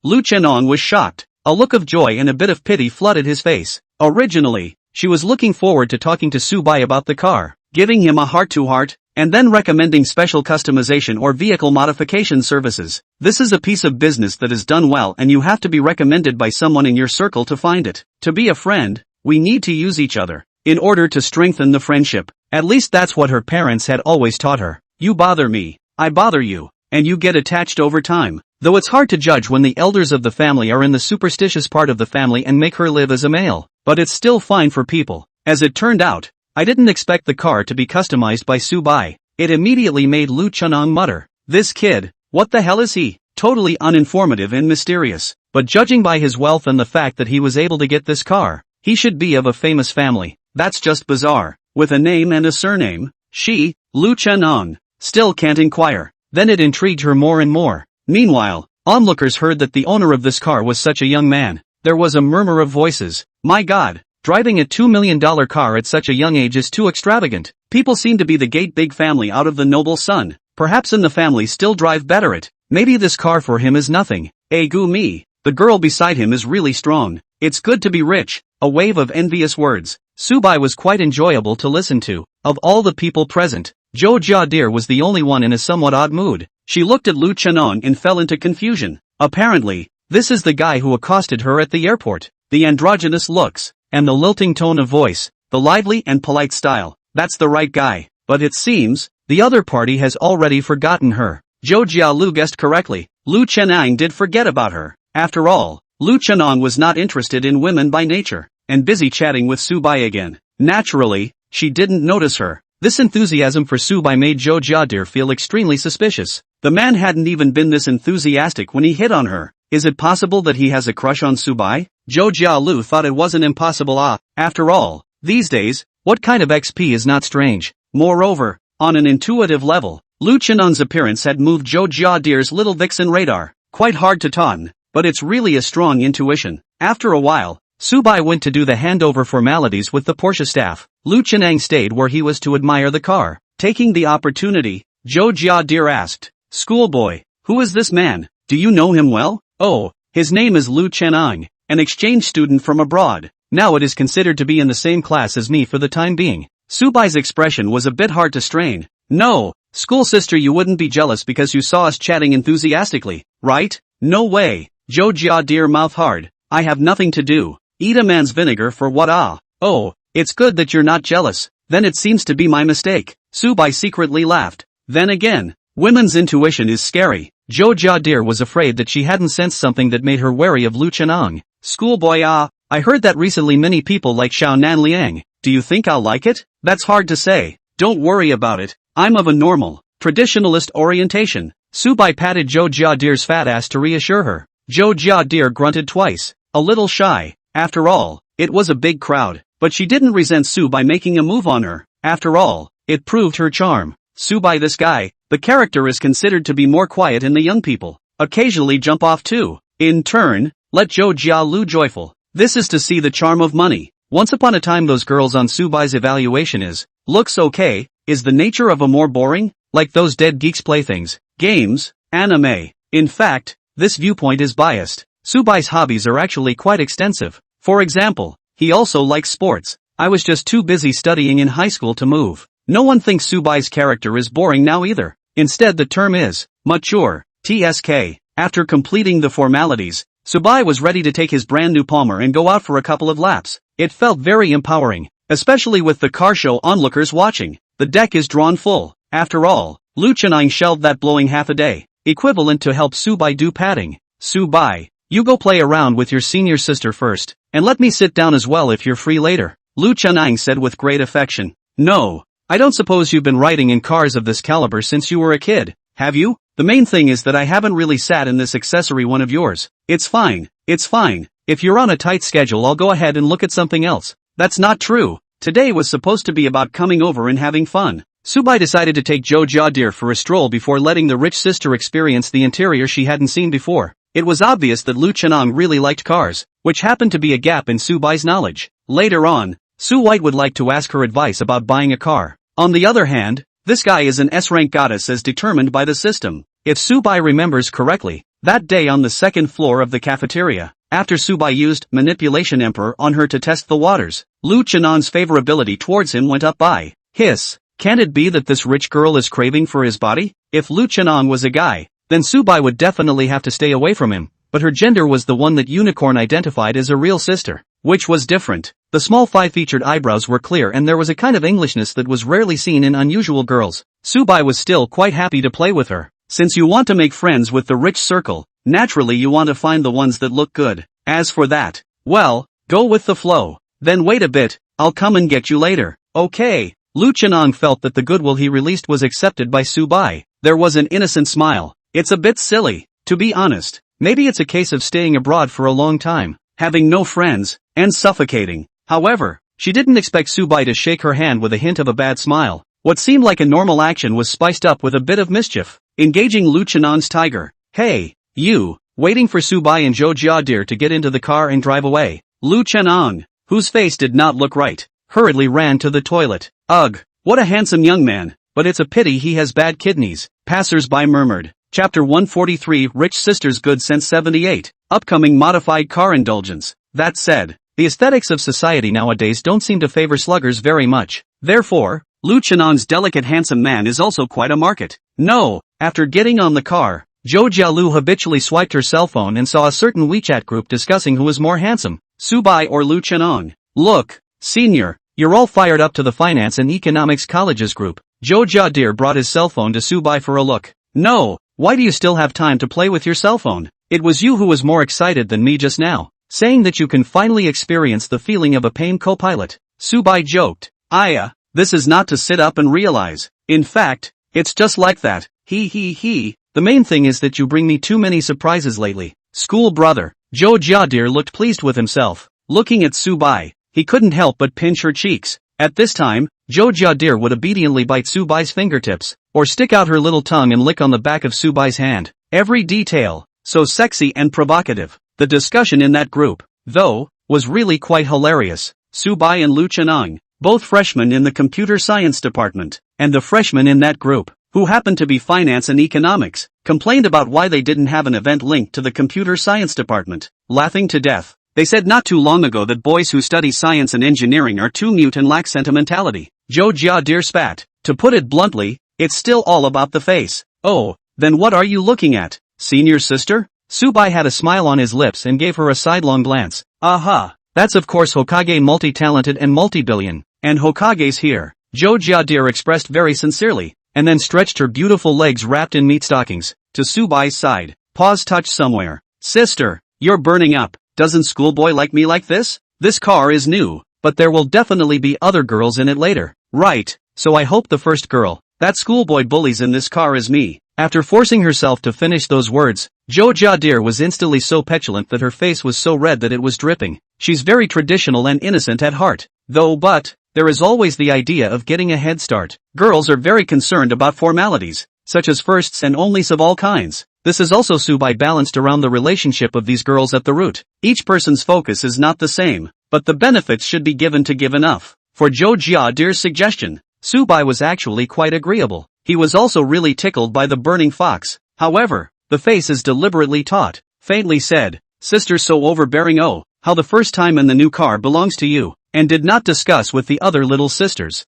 Lu Chenong was shocked. A look of joy and a bit of pity flooded his face. Originally, she was looking forward to talking to Subai about the car, giving him a heart-to-heart, and then recommending special customization or vehicle modification services. This is a piece of business that is done well and you have to be recommended by someone in your circle to find it. To be a friend, we need to use each other, in order to strengthen the friendship. At least that's what her parents had always taught her. You bother me, I bother you, and you get attached over time. Though it's hard to judge when the elders of the family are in the superstitious part of the family and make her live as a male, but it's still fine for people. As it turned out, I didn't expect the car to be customized by Subai. It immediately made Lu Chenong mutter, this kid, what the hell is he? Totally uninformative and mysterious. But judging by his wealth and the fact that he was able to get this car, he should be of a famous family. That's just bizarre. With a name and a surname, she, Lu Chenong, still can't inquire. Then it intrigued her more and more. Meanwhile, onlookers heard that the owner of this car was such a young man. There was a murmur of voices. My God, driving a $2 million car at such a young age is too extravagant. People seem to be the gate big family out of the noble son. Perhaps in the family still drive better it. Maybe this car for him is nothing. Egu me. The girl beside him is really strong. It's good to be rich. A wave of envious words. Subai was quite enjoyable to listen to. Of all the people present, Zhou Jiadir was the only one in a somewhat odd mood. She looked at Lu Chenong and fell into confusion. Apparently, this is the guy who accosted her at the airport. The androgynous looks, and the lilting tone of voice, the lively and polite style. That's the right guy. But it seems, the other party has already forgotten her. Zhou Jialu guessed correctly. Lu Chenang did forget about her. After all, Lu Chenang was not interested in women by nature, and busy chatting with Su Bai again. Naturally, she didn't notice her. This enthusiasm for Su Bai made Zhou Jiadir feel extremely suspicious. The man hadn't even been this enthusiastic when he hit on her. Is it possible that he has a crush on Su Bai? Zhou Jialu thought it wasn't impossible. After all, these days, what kind of XP is not strange? Moreover, on an intuitive level, Lu Chenang's appearance had moved Zhou Jiadir's little vixen radar. Quite hard to taunt, but it's really a strong intuition. After a while, Su Bai went to do the handover formalities with the Porsche staff. Lu Chenang stayed where he was to admire the car. Taking the opportunity, Zhou Jiadir asked, "Schoolboy, who is this man? Do you know him well?" "Oh, his name is Lu Chenang, an exchange student from abroad. Now it is considered to be in the same class as me for the time being." Su Bai's expression was a bit hard to strain. "No, school sister, you wouldn't be jealous because you saw us chatting enthusiastically, right?" "No way." Zhou Jiadir mouthed hard. "I have nothing to do. Eat a man's vinegar for what? Oh, it's good that you're not jealous. Then it seems to be my mistake." Su Bai secretly laughed. Then again, women's intuition is scary. Zhou Jiadir was afraid that she hadn't sensed something that made her wary of Lu Chenang. "Schoolboy, I heard that recently many people like Xiao Nan Liang. Do you think I'll like it?" "That's hard to say. Don't worry about it. I'm of a normal, traditionalist orientation." Su Bai patted Zhou Jiadir's fat ass to reassure her. Zhou Jiadir grunted twice, a little shy. After all, it was a big crowd, but she didn't resent Su Bai making a move on her. After all, it proved her charm. Su Bai, this guy, the character is considered to be more quiet in the young people. Occasionally jump off too. In turn, let Zhou Jialu joyful. This is to see the charm of money. Once upon a time those girls on Su Bai's evaluation looks okay, is the nature of a more boring, like those dead geeks playthings, games, anime. In fact, this viewpoint is biased. Su Bai's hobbies are actually quite extensive. For example, he also likes sports. I was just too busy studying in high school to move. No one thinks Su Bai's character is boring now either. Instead the term is mature, TSK. After completing the formalities, Su Bai was ready to take his brand new Palmer and go out for a couple of laps. It felt very empowering, especially with the car show onlookers watching. The deck is drawn full. After all, Lu Chenang shelved that blowing half a day, equivalent to help Su Bai do padding. "Su Bai, you go play around with your senior sister first, and let me sit down as well if you're free later," Lu Chenang said with great affection. "No, I don't suppose you've been riding in cars of this caliber since you were a kid, have you? The main thing is that I haven't really sat in this accessory one of yours." It's fine. If you're on a tight schedule I'll go ahead and look at something else." "That's not true. Today was supposed to be about coming over and having fun." Su Bai decided to take Zhou Jiadir for a stroll before letting the rich sister experience the interior she hadn't seen before. It was obvious that Lu Chenang really liked cars, which happened to be a gap in Su Bai's knowledge. Later on, Su White would like to ask her advice about buying a car. On the other hand, this guy is an S-rank goddess as determined by the system. If Su Bai remembers correctly, that day on the second floor of the cafeteria, after Su Bai used Manipulation Emperor on her to test the waters, Lu Chenang's favorability towards him went up by hiss. Can it be that this rich girl is craving for his body? If Lu Chenang was a guy, then Su Bai would definitely have to stay away from him, but her gender was the one that Unicorn identified as a real sister, which was different. The small five-featured eyebrows were clear and there was a kind of Englishness that was rarely seen in unusual girls. Su Bai was still quite happy to play with her. Since you want to make friends with the rich circle, naturally you want to find the ones that look good. As for that, well, go with the flow. Then wait a bit, I'll come and get you later. Okay. Lu Chenang felt that the goodwill he released was accepted by Su Bai. There was an innocent smile. It's a bit silly, to be honest. Maybe it's a case of staying abroad for a long time, having no friends, and suffocating. However, she didn't expect Su Bai to shake her hand with a hint of a bad smile. What seemed like a normal action was spiced up with a bit of mischief. Engaging Lu Chenang's tiger. "Hey, you," waiting for Su Bai and Zhou Jiadir to get into the car and drive away. Lu Chenang, whose face did not look right, hurriedly ran to the toilet. "Ugh, what a handsome young man, but it's a pity he has bad kidneys," passers-by murmured. Chapter 143 Rich Sister's Good Sense 78, Upcoming Modified Car Indulgence. That said, the aesthetics of society nowadays don't seem to favor sluggers very much. Therefore, Lu Chenang's delicate handsome man is also quite a market. No, after getting on the car, Zhou Jialu habitually swiped her cell phone and saw a certain WeChat group discussing who was more handsome, Su Bai or Lu Chenang. Look, senior, you're all fired up to the finance and economics colleges group. Joe Jadir brought his cell phone to Subai for a look. No, why do you still have time to play with your cell phone? It was you who was more excited than me just now, saying that you can finally experience the feeling of a paying co-pilot. Subai joked. This is not to sit up and realize. In fact, it's just like that. He. The main thing is that you bring me too many surprises lately. School brother. Joe Jadir looked pleased with himself. Looking at Subai, he couldn't help but pinch her cheeks. At this time, Joe Jadir would obediently bite Subai's fingertips, or stick out her little tongue and lick on the back of Subai's hand. Every detail, so sexy and provocative. The discussion in that group, though, was really quite hilarious. Subai and Lu Chenong, both freshmen in the computer science department, and the freshmen in that group, who happened to be finance and economics, complained about why they didn't have an event linked to the computer science department, laughing to death. They said not too long ago that boys who study science and engineering are too mute and lack sentimentality. Joe Jadir spat. To put it bluntly, it's still all about the face. Oh, then what are you looking at? Senior's sister? Subai had a smile on his lips and gave her a sidelong glance. Aha! That's of course Hokage multi-talented and multi-billion. And Hokage's here. Joe Jadir expressed very sincerely, and then stretched her beautiful legs wrapped in meat stockings, to Subai's side. Paws touched somewhere. Sister, you're burning up. Doesn't schoolboy like me like this? This car is new, but there will definitely be other girls in it later. Right, so I hope the first girl that schoolboy bullies in this car is me. After forcing herself to finish those words, Joe Jadir was instantly so petulant that her face was so red that it was dripping. She's very traditional and innocent at heart, though, but there is always the idea of getting a head start. Girls are very concerned about formalities, such as firsts and onlys of all kinds. This is also Subai balanced around the relationship of these girls at the root. Each person's focus is not the same, but the benefits should be given to give enough. For Joe Jadir's suggestion, Subai was actually quite agreeable. He was also really tickled by the burning fox. However, the face is deliberately taut, faintly said, "Sister's so overbearing, oh, how the first time in the new car belongs to you," and did not discuss with the other little sisters.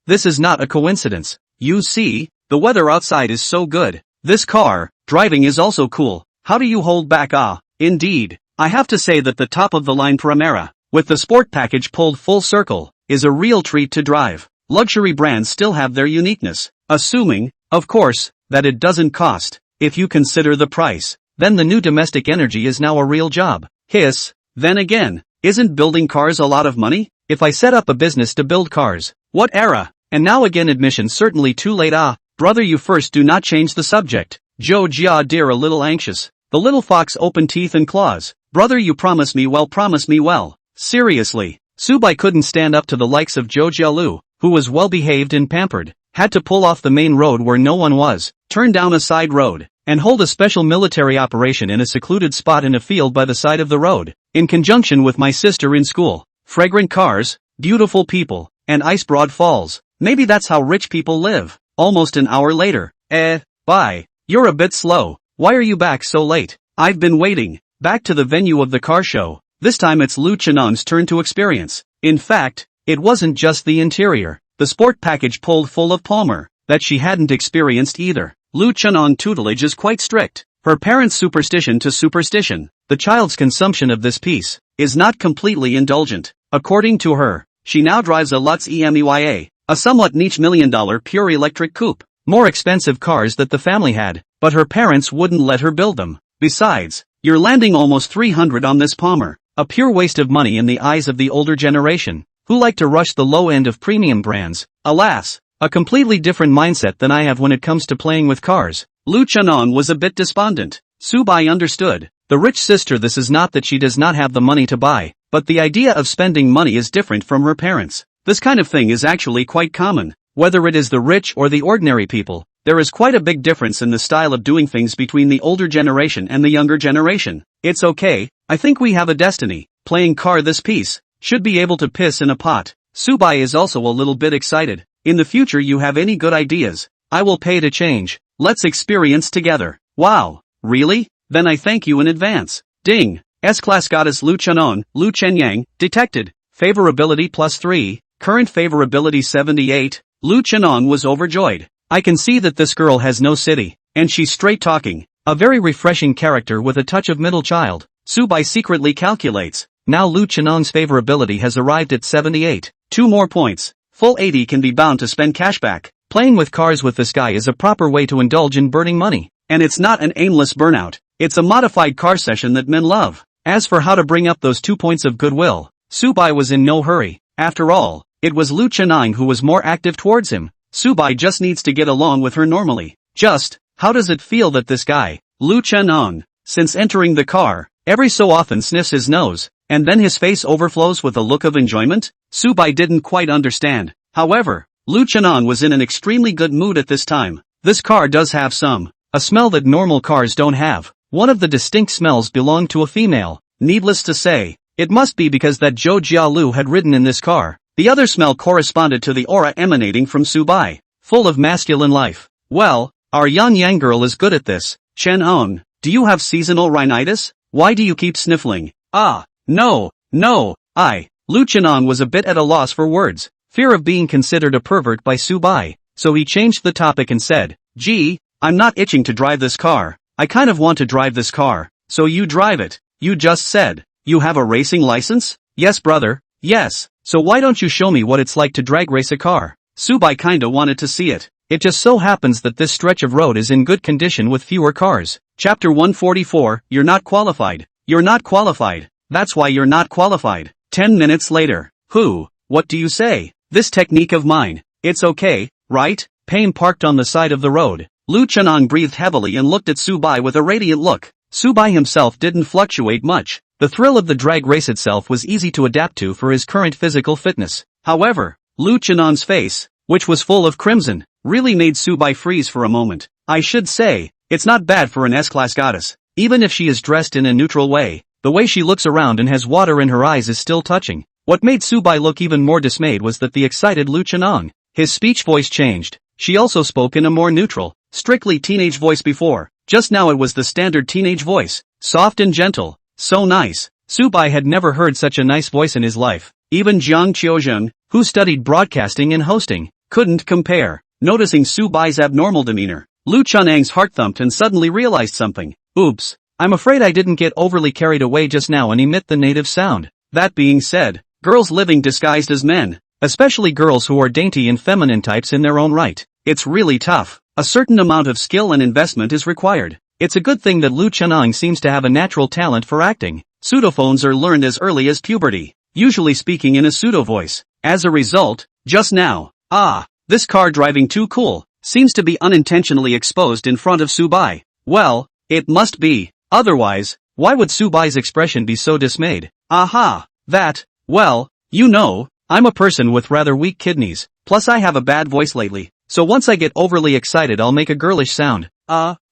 This is not a coincidence. You see, the weather outside is so good. This car driving is also cool. How do you hold back? Indeed. I have to say that the top-of-the-line Primera, with the sport package pulled full circle, is a real treat to drive. Luxury brands still have their uniqueness, assuming, of course, that it doesn't cost. If you consider the price, then the new domestic energy is now a real job. Hiss. Then again, isn't building cars a lot of money? If I set up a business to build cars, what era? And now again admission certainly too late. Brother, you first do not change the subject. Joe Jadir a little anxious. The little fox opened teeth and claws. Brother, you promise me well. Seriously. Subai couldn't stand up to the likes of Joe Jialu, who was well behaved and pampered, had to pull off the main road where no one was, turn down a side road, and hold a special military operation in a secluded spot in a field by the side of the road, in conjunction with my sister in school. Fragrant cars, beautiful people, and ice broad falls. Maybe that's how rich people live. Almost an hour later. Bye. You're a bit slow. Why are you back so late? I've been waiting. Back to the venue of the car show. This time it's Lu Chenong's turn to experience. In fact, it wasn't just the interior. The sport package pulled full of Palmer, that she hadn't experienced either. Lu Chenong tutelage is quite strict. Her parents' superstition to superstition. The child's consumption of this piece is not completely indulgent. According to her, she now drives a Lutz EMEYA, a somewhat niche $1 million pure electric coupe. More expensive cars that the family had, but her parents wouldn't let her build them. Besides, you're landing almost 300 on this Palmer, a pure waste of money in the eyes of the older generation, who like to rush the low end of premium brands. Alas, a completely different mindset than I have when it comes to playing with cars. Lu Chenong was a bit despondent. Subai understood. The rich sister, this is not that she does not have the money to buy, but the idea of spending money is different from her parents. This kind of thing is actually quite common. Whether it is the rich or the ordinary people, there is quite a big difference in the style of doing things between the older generation and the younger generation. It's okay, I think we have a destiny. Playing car this piece should be able to piss in a pot. Subai is also a little bit excited. In the future you have any good ideas, I will pay to change. Let's experience together. Wow, really? Then I thank you in advance. Ding. S-Class Goddess Lu Chenong, Lu Chenyang, detected. Favorability +3, current favorability 78. Lu Chenong was overjoyed. I can see that this girl has no city, and she's straight talking. A very refreshing character with a touch of middle child. Subai secretly calculates. Now Lu Chenong's favorability has arrived at 78. 2 more points. Full 80 can be bound to spend cashback. Playing with cars with this guy is a proper way to indulge in burning money. And it's not an aimless burnout. It's a modified car session that men love. As for how to bring up those 2 points of goodwill, Subai was in no hurry. After all, it was Lu Chenong who was more active towards him. Subai just needs to get along with her normally. Just, how does it feel that this guy, Lu Chenong, since entering the car, every so often sniffs his nose, and then his face overflows with a look of enjoyment? Subai didn't quite understand. However, Lu Chenong was in an extremely good mood at this time. This car does have a smell that normal cars don't have. One of the distinct smells belonged to a female. Needless to say, it must be because that Zhou Jialu had ridden in this car. The other smell corresponded to the aura emanating from Subai, full of masculine life. Well, our Yang girl is good at this. Chenong, do you have seasonal rhinitis? Why do you keep sniffling? No. Lu Chenong was a bit at a loss for words. Fear of being considered a pervert by Subai, so he changed the topic and said, "Gee, I'm not itching to drive this car. I kind of want to drive this car." "So you drive it. You just said, you have a racing license?" "Yes, brother, yes. So why don't you show me what it's like to drag race a car?" Subai kinda wanted to see it. It just so happens that this stretch of road is in good condition with fewer cars. Chapter 144, You're not qualified. You're not qualified. That's why you're not qualified. 10 minutes later. What do you say? This technique of mine. It's okay, right? Payne parked on the side of the road. Lu Chenong breathed heavily and looked at Subai with a radiant look. Subai himself didn't fluctuate much. The thrill of the drag race itself was easy to adapt to for his current physical fitness. However, Lu Chenong's face, which was full of crimson, really made Subai freeze for a moment. I should say, it's not bad for an S-class goddess. Even if she is dressed in a neutral way, the way she looks around and has water in her eyes is still touching. What made Subai look even more dismayed was that the excited Lu Chenong, his speech voice changed. She also spoke in a more neutral, strictly teenage voice before. Just now it was the standard teenage voice, soft and gentle, so nice. Subai had never heard such a nice voice in his life. Even Jiang Qiuzheng, who studied broadcasting and hosting, couldn't compare. Noticing Subai's abnormal demeanor, Lu Chenong's heart thumped and suddenly realized something. Oops, I'm afraid I didn't get overly carried away just now and emit the native sound. That being said, girls living disguised as men, especially girls who are dainty and feminine types in their own right, it's really tough. A certain amount of skill and investment is required. It's a good thing that Lu Chenong seems to have a natural talent for acting. Pseudophones are learned as early as puberty, usually speaking in a pseudo voice. As a result, just now, this car driving too cool, seems to be unintentionally exposed in front of Subai. Well, it must be. Otherwise, why would Subai's expression be so dismayed? Well, you know, I'm a person with rather weak kidneys, plus I have a bad voice lately, so once I get overly excited I'll make a girlish sound.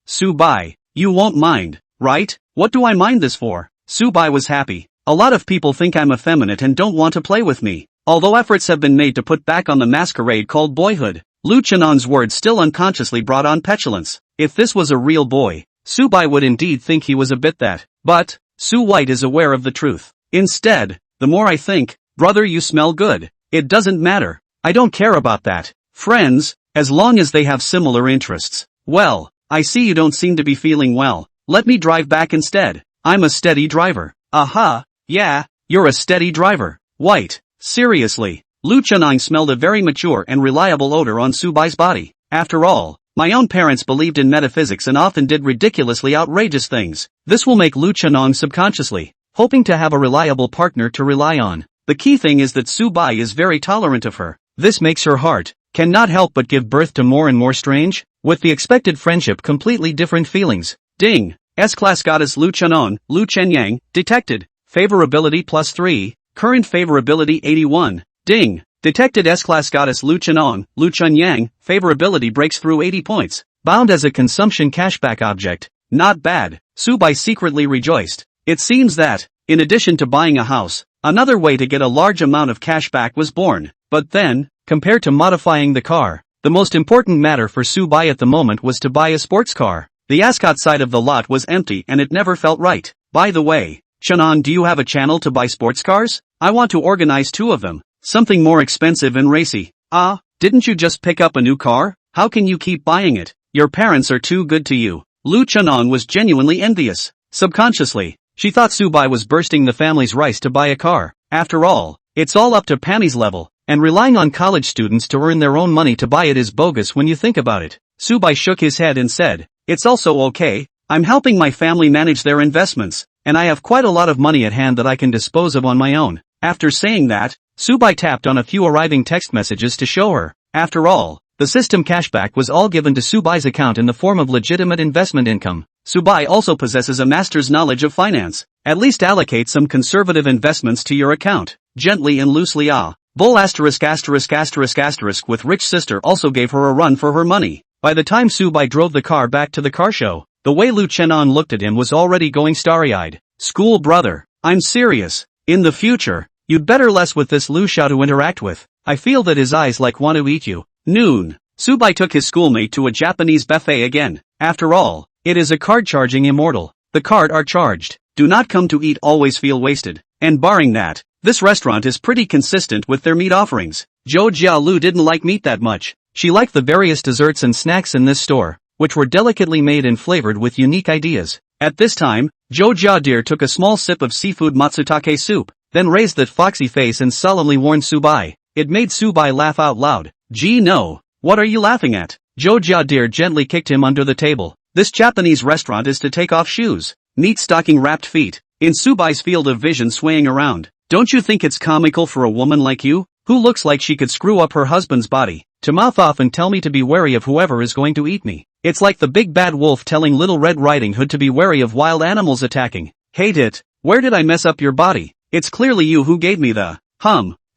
Subai, you won't mind, right? What do I mind this for? Subai was happy. A lot of people think I'm effeminate and don't want to play with me. Although efforts have been made to put back on the masquerade called boyhood, Lu Chenong's words still unconsciously brought on petulance. If this was a real boy, Subai would indeed think he was a bit that. But, Su White is aware of the truth. Instead, the more I think, brother, you smell good. It doesn't matter. I don't care about that. Friends, as long as they have similar interests. Well, I see you don't seem to be feeling well. Let me drive back instead. I'm a steady driver. Yeah, you're a steady driver. White, seriously. Lu Chenong smelled a very mature and reliable odor on Subai's body. After all, my own parents believed in metaphysics and often did ridiculously outrageous things. This will make Lu Chenong subconsciously, hoping to have a reliable partner to rely on. The key thing is that Subai is very tolerant of her. This makes her heart, cannot help but give birth to more and more strange, with the expected friendship completely different feelings. Ding! S-class goddess Lu Chenong, Lu Chenyang, detected. Favorability +3, current favorability 81. Ding! Detected S-class goddess Lu Chenong, Lu Chenyang, favorability breaks through 80 points. Bound as a consumption cashback object. Not bad. Subai secretly rejoiced. It seems that, in addition to buying a house, another way to get a large amount of cash back was born. But then, compared to modifying the car, the most important matter for Subai at the moment was to buy a sports car. The Ascot side of the lot was empty and it never felt right. By the way, Chenong, do you have a channel to buy sports cars? I want to organize 2 of them. Something more expensive and racy. Didn't you just pick up a new car? How can you keep buying it? Your parents are too good to you. Lu Chenong was genuinely envious. Subconsciously, She thought Subai was bursting the family's rice to buy a car. After all, it's all up to Pami's level, and relying on college students to earn their own money to buy it is bogus when you think about it. Subai shook his head and said, "It's also okay, I'm helping my family manage their investments, and I have quite a lot of money at hand that I can dispose of on my own." After saying that, Subai tapped on a few arriving text messages to show her. After all, the system cashback was all given to Subai's account in the form of legitimate investment income. Subai also possesses a master's knowledge of finance. At least allocate some conservative investments to your account. Gently and loosely Bull ***** with rich sister also gave her a run for her money. By the time Subai drove the car back to the car show, the way Lu Chenon looked at him was already going starry-eyed. "School brother, I'm serious. In the future, you'd better less with this Lu Xiao to interact with. I feel that his eyes like want to eat you." Noon. Subai took his schoolmate to a Japanese buffet again. After all, it is a card-charging immortal. The card are charged. Do not come to eat, always feel wasted. And barring that, this restaurant is pretty consistent with their meat offerings. Zhou Jialu didn't like meat that much. She liked the various desserts and snacks in this store, which were delicately made and flavored with unique ideas. At this time, Zhou Jiadir took a small sip of seafood matsutake soup, then raised that foxy face and solemnly warned Subai. It made Subai laugh out loud. "Gee no, what are you laughing at?" Zhou Jiadir gently kicked him under the table. "This Japanese restaurant is to take off shoes. Neat stocking-wrapped feet." In Subai's field of vision swaying around. "Don't you think it's comical for a woman like you, who looks like she could screw up her husband's body, to mouth off and tell me to be wary of whoever is going to eat me? It's like the big bad wolf telling Little Red Riding Hood to be wary of wild animals attacking. Hate it. Where did I mess up your body? It's clearly you who gave me the,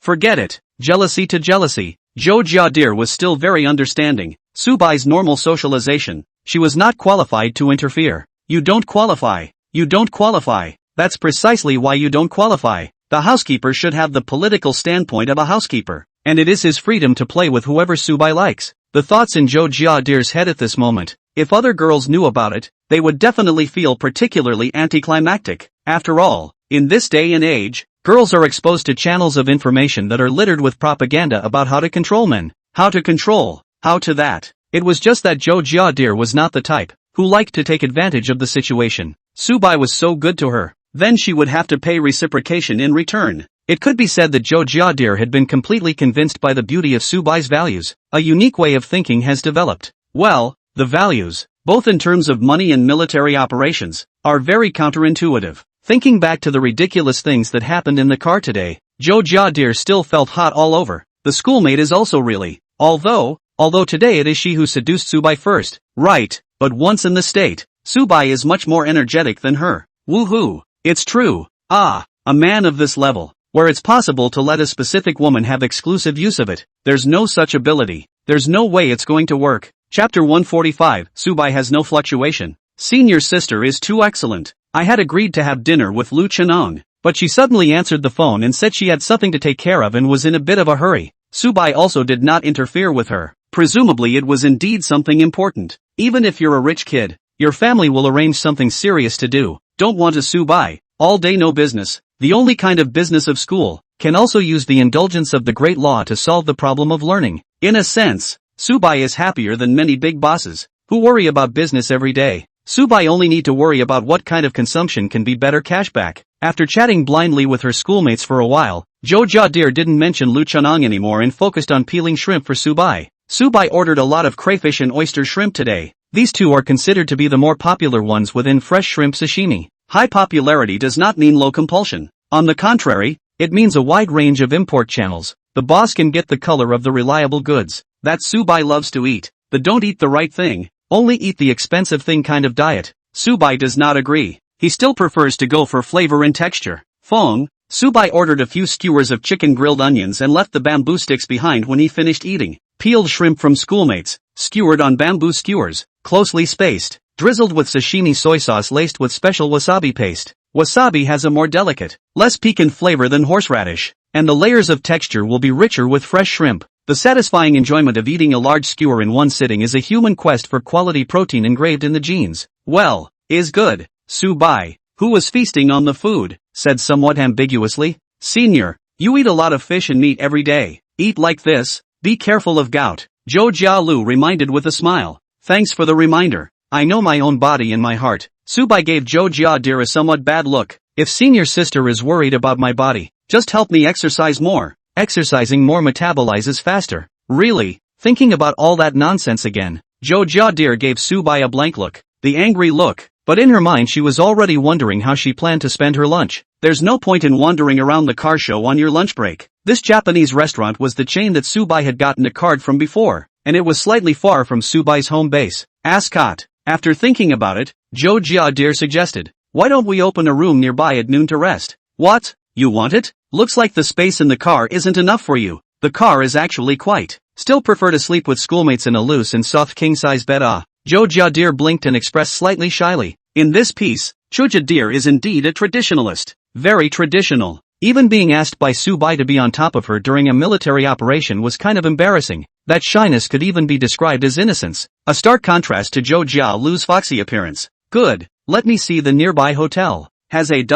forget it." Jealousy to jealousy. Zhou Jiadir was still very understanding. Subai's normal socialization. She was not qualified to interfere. "You don't qualify. You don't qualify. That's precisely why you don't qualify. The housekeeper should have the political standpoint of a housekeeper, and it is his freedom to play with whoever Subai likes." The thoughts in Zhou Jiadir's head at this moment. If other girls knew about it, they would definitely feel particularly anticlimactic. After all, in this day and age, girls are exposed to channels of information that are littered with propaganda about how to control men, how to control, how to that. It was just that Zhou Jiadir was not the type who liked to take advantage of the situation. Subai was so good to her, then she would have to pay reciprocation in return. It could be said that Zhou Jiadir had been completely convinced by the beauty of Subai's values. A unique way of thinking has developed. Well, the values, both in terms of money and military operations, are very counterintuitive. Thinking back to the ridiculous things that happened in the car today, Zhou Jiadir still felt hot all over. The schoolmate is also really, although today it is she who seduced Subai first, right, but once in the state, Subai is much more energetic than her. Woohoo, it's true. A man of this level, where it's possible to let a specific woman have exclusive use of it, there's no such ability. There's no way it's going to work. Chapter 145, Subai has no fluctuation. Senior sister is too excellent. I had agreed to have dinner with Lu Chenong, but she suddenly answered the phone and said she had something to take care of and was in a bit of a hurry. Subai also did not interfere with her. Presumably it was indeed something important. Even if you're a rich kid, your family will arrange something serious to do. Don't want to Subai. All day no business. The only kind of business of school. Can also use the indulgence of the great law to solve the problem of learning. In a sense, Subai is happier than many big bosses, who worry about business every day. Subai only need to worry about what kind of consumption can be better cashback. After chatting blindly with her schoolmates for a while, Zhou Jiadir didn't mention Lu Chenong anymore and focused on peeling shrimp for Subai. Subai ordered a lot of crayfish and oyster shrimp today. These two are considered to be the more popular ones within fresh shrimp sashimi. High popularity does not mean low compulsion. On the contrary, it means a wide range of import channels. The boss can get the color of the reliable goods that Subai loves to eat. The don't eat the right thing, only eat the expensive thing kind of diet. Subai does not agree. He still prefers to go for flavor and texture. Fong, Subai ordered a few skewers of chicken grilled onions and left the bamboo sticks behind when he finished eating. Peeled shrimp from schoolmates, skewered on bamboo skewers, closely spaced, drizzled with sashimi soy sauce laced with special wasabi paste. Wasabi has a more delicate, less piquant flavor than horseradish, and the layers of texture will be richer with fresh shrimp. The satisfying enjoyment of eating a large skewer in one sitting is a human quest for quality protein engraved in the genes. Well, is good. Subai, who was feasting on the food, said somewhat ambiguously, "Senior, you eat a lot of fish and meat every day. Eat like this. Be careful of gout." Zhou Jialu reminded with a smile. "Thanks for the reminder. I know my own body and my heart." Subai gave Jo Jia-dear a somewhat bad look. If senior sister is worried about my body, just help me exercise more. Exercising more metabolizes faster. Really? Thinking about all that nonsense again. Jo Jia-dear gave Subai a blank look. The angry look. But in her mind she was already wondering how she planned to spend her lunch. There's no point in wandering around the car show on your lunch break. This Japanese restaurant was the chain that Subai had gotten a card from before, and it was slightly far from Subai's home base. Ascot. After thinking about it, Jo Jia-dear suggested, why don't we open a room nearby at noon to rest? What? You want it? Looks like the space in the car isn't enough for you. The car is actually quite. Still prefer to sleep with schoolmates in a loose and soft king-size bed. Jo Jia-dear blinked and expressed slightly shyly. In this piece, Jo Jia-dear is indeed a traditionalist. Very traditional. Even being asked by Subai to be on top of her during a military operation was kind of embarrassing. That shyness could even be described as innocence. A stark contrast to Jo Jia-lu's foxy appearance. Good. Let me see the nearby hotel. Has a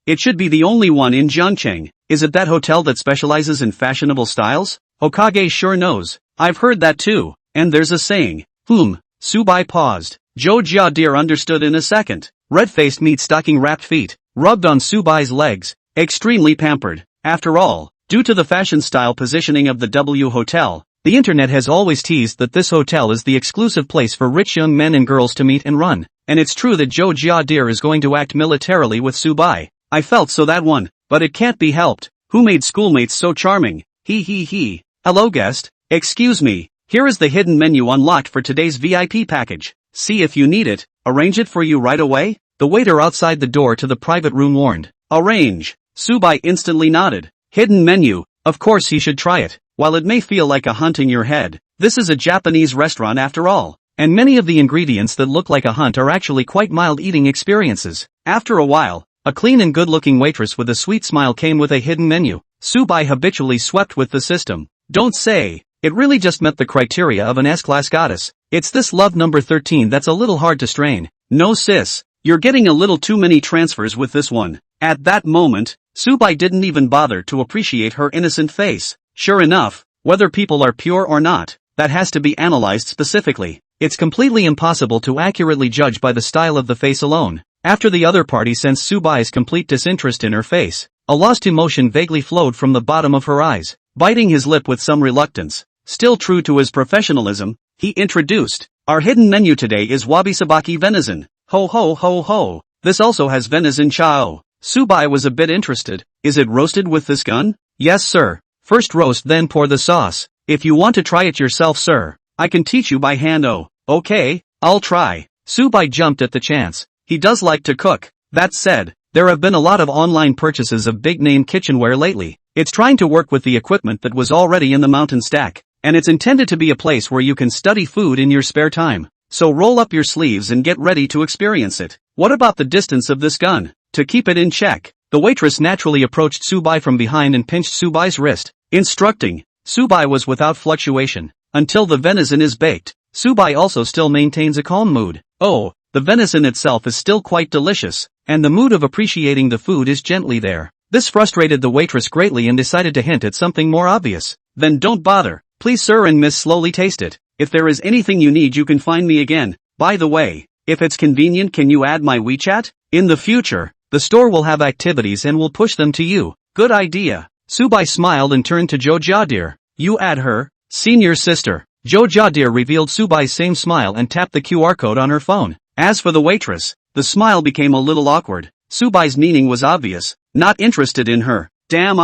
it should be the only one in Jiangcheng. Is it that hotel that specializes in fashionable styles? Hokage sure knows. I've heard that too. And there's a saying. Subai paused. Jo Jia-dear understood in a second. Red-faced meat stocking-wrapped feet, rubbed on Subai's legs. Extremely pampered. After all, due to the fashion-style positioning of the W Hotel, the internet has always teased that this hotel is the exclusive place for rich young men and girls to meet and run. And it's true that Jo Jia-dear is going to act militarily with Subai. I felt so that one, but it can't be helped. Who made schoolmates so charming? He. Hello guest, excuse me, here is the hidden menu unlocked for today's VIP package. See if you need it, arrange it for you right away? The waiter outside the door to the private room warned. Arrange. Subai instantly nodded. Hidden menu, of course he should try it. While it may feel like a hunt in your head, this is a Japanese restaurant after all. And many of the ingredients that look like a hunt are actually quite mild eating experiences. After a while, a clean and good-looking waitress with a sweet smile came with a hidden menu. Subai habitually swept with the system. Don't say. It really just met the criteria of an S-class goddess. It's this love number 13 that's a little hard to strain. No sis, you're getting a little too many transfers with this one. At that moment, Subai didn't even bother to appreciate her innocent face. Sure enough, whether people are pure or not, that has to be analyzed specifically. It's completely impossible to accurately judge by the style of the face alone. After the other party sensed Subai's complete disinterest in her face, a lost emotion vaguely flowed from the bottom of her eyes. Biting his lip with some reluctance, still true to his professionalism, he introduced, our hidden menu today is wabi-sabaki venison. Ho ho ho ho. This also has venison chao. Subai was a bit interested. Is it roasted with this gun? Yes sir. First roast then pour the sauce. If you want to try it yourself sir, I can teach you by hand. Oh, okay, I'll try. Subai jumped at the chance. He does like to cook. That said, there have been a lot of online purchases of big-name kitchenware lately. It's trying to work with the equipment that was already in the mountain stack, and it's intended to be a place where you can study food in your spare time. So roll up your sleeves and get ready to experience it. What about the distance of this gun? To keep it in check, the waitress naturally approached Subai from behind and pinched Subai's wrist, instructing. Subai was without fluctuation. Until the venison is baked, Subai also still maintains a calm mood. Oh, the venison itself is still quite delicious, and the mood of appreciating the food is gently there. This frustrated the waitress greatly and decided to hint at something more obvious. Then don't bother. Please sir and miss slowly taste it. If there is anything you need you can find me again. By the way, if it's convenient can you add my WeChat? In the future, the store will have activities and will push them to you. Good idea. Subai smiled and turned to Jo Jia-dear. You add her, senior sister. Jo Jia-dear revealed Subai's same smile and tapped the QR code on her phone. As for the waitress, the smile became a little awkward. Subai's meaning was obvious. Not interested in her. Damn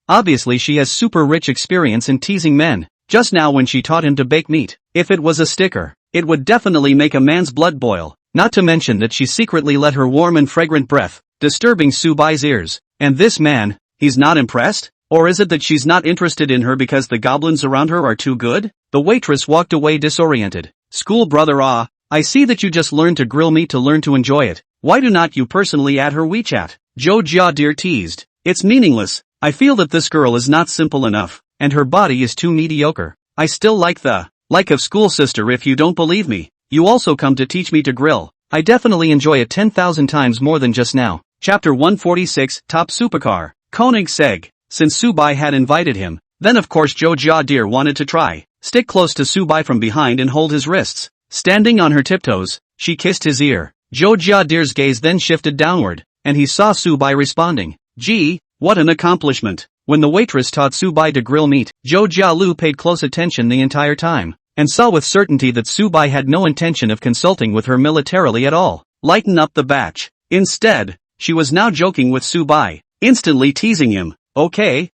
obviously she has super rich experience in teasing men. Just now when she taught him to bake meat. If it was a sticker, it would definitely make a man's blood boil. Not to mention that she secretly let her warm and fragrant breath, disturbing Subai's ears. And this man, he's not impressed? Or is it that she's not interested in her because the goblins around her are too good? The waitress walked away disoriented. School brother I see that you just learned to grill meat to learn to enjoy it. Why do not you personally add her WeChat? Jo Jia-dear teased. It's meaningless. I feel that this girl is not simple enough, and her body is too mediocre. I still like the like of school sister. If you don't believe me, you also come to teach me to grill. I definitely enjoy it 10,000 times more than just now. Chapter 146, Top Supercar. Koenigsegg. Since Subai had invited him, then of course Jo Jia-dear wanted to try. Stick close to Subai from behind and hold his wrists. Standing on her tiptoes, she kissed his ear. Zhou Jiadir's gaze then shifted downward, and he saw Su Bai responding. Gee, what an accomplishment. When the waitress taught Su Bai to grill meat, Zhou Jialu paid close attention the entire time, and saw with certainty that Su Bai had no intention of consulting with her militarily at all. Lighten up the batch. Instead, she was now joking with Su Bai, instantly teasing him. Okay,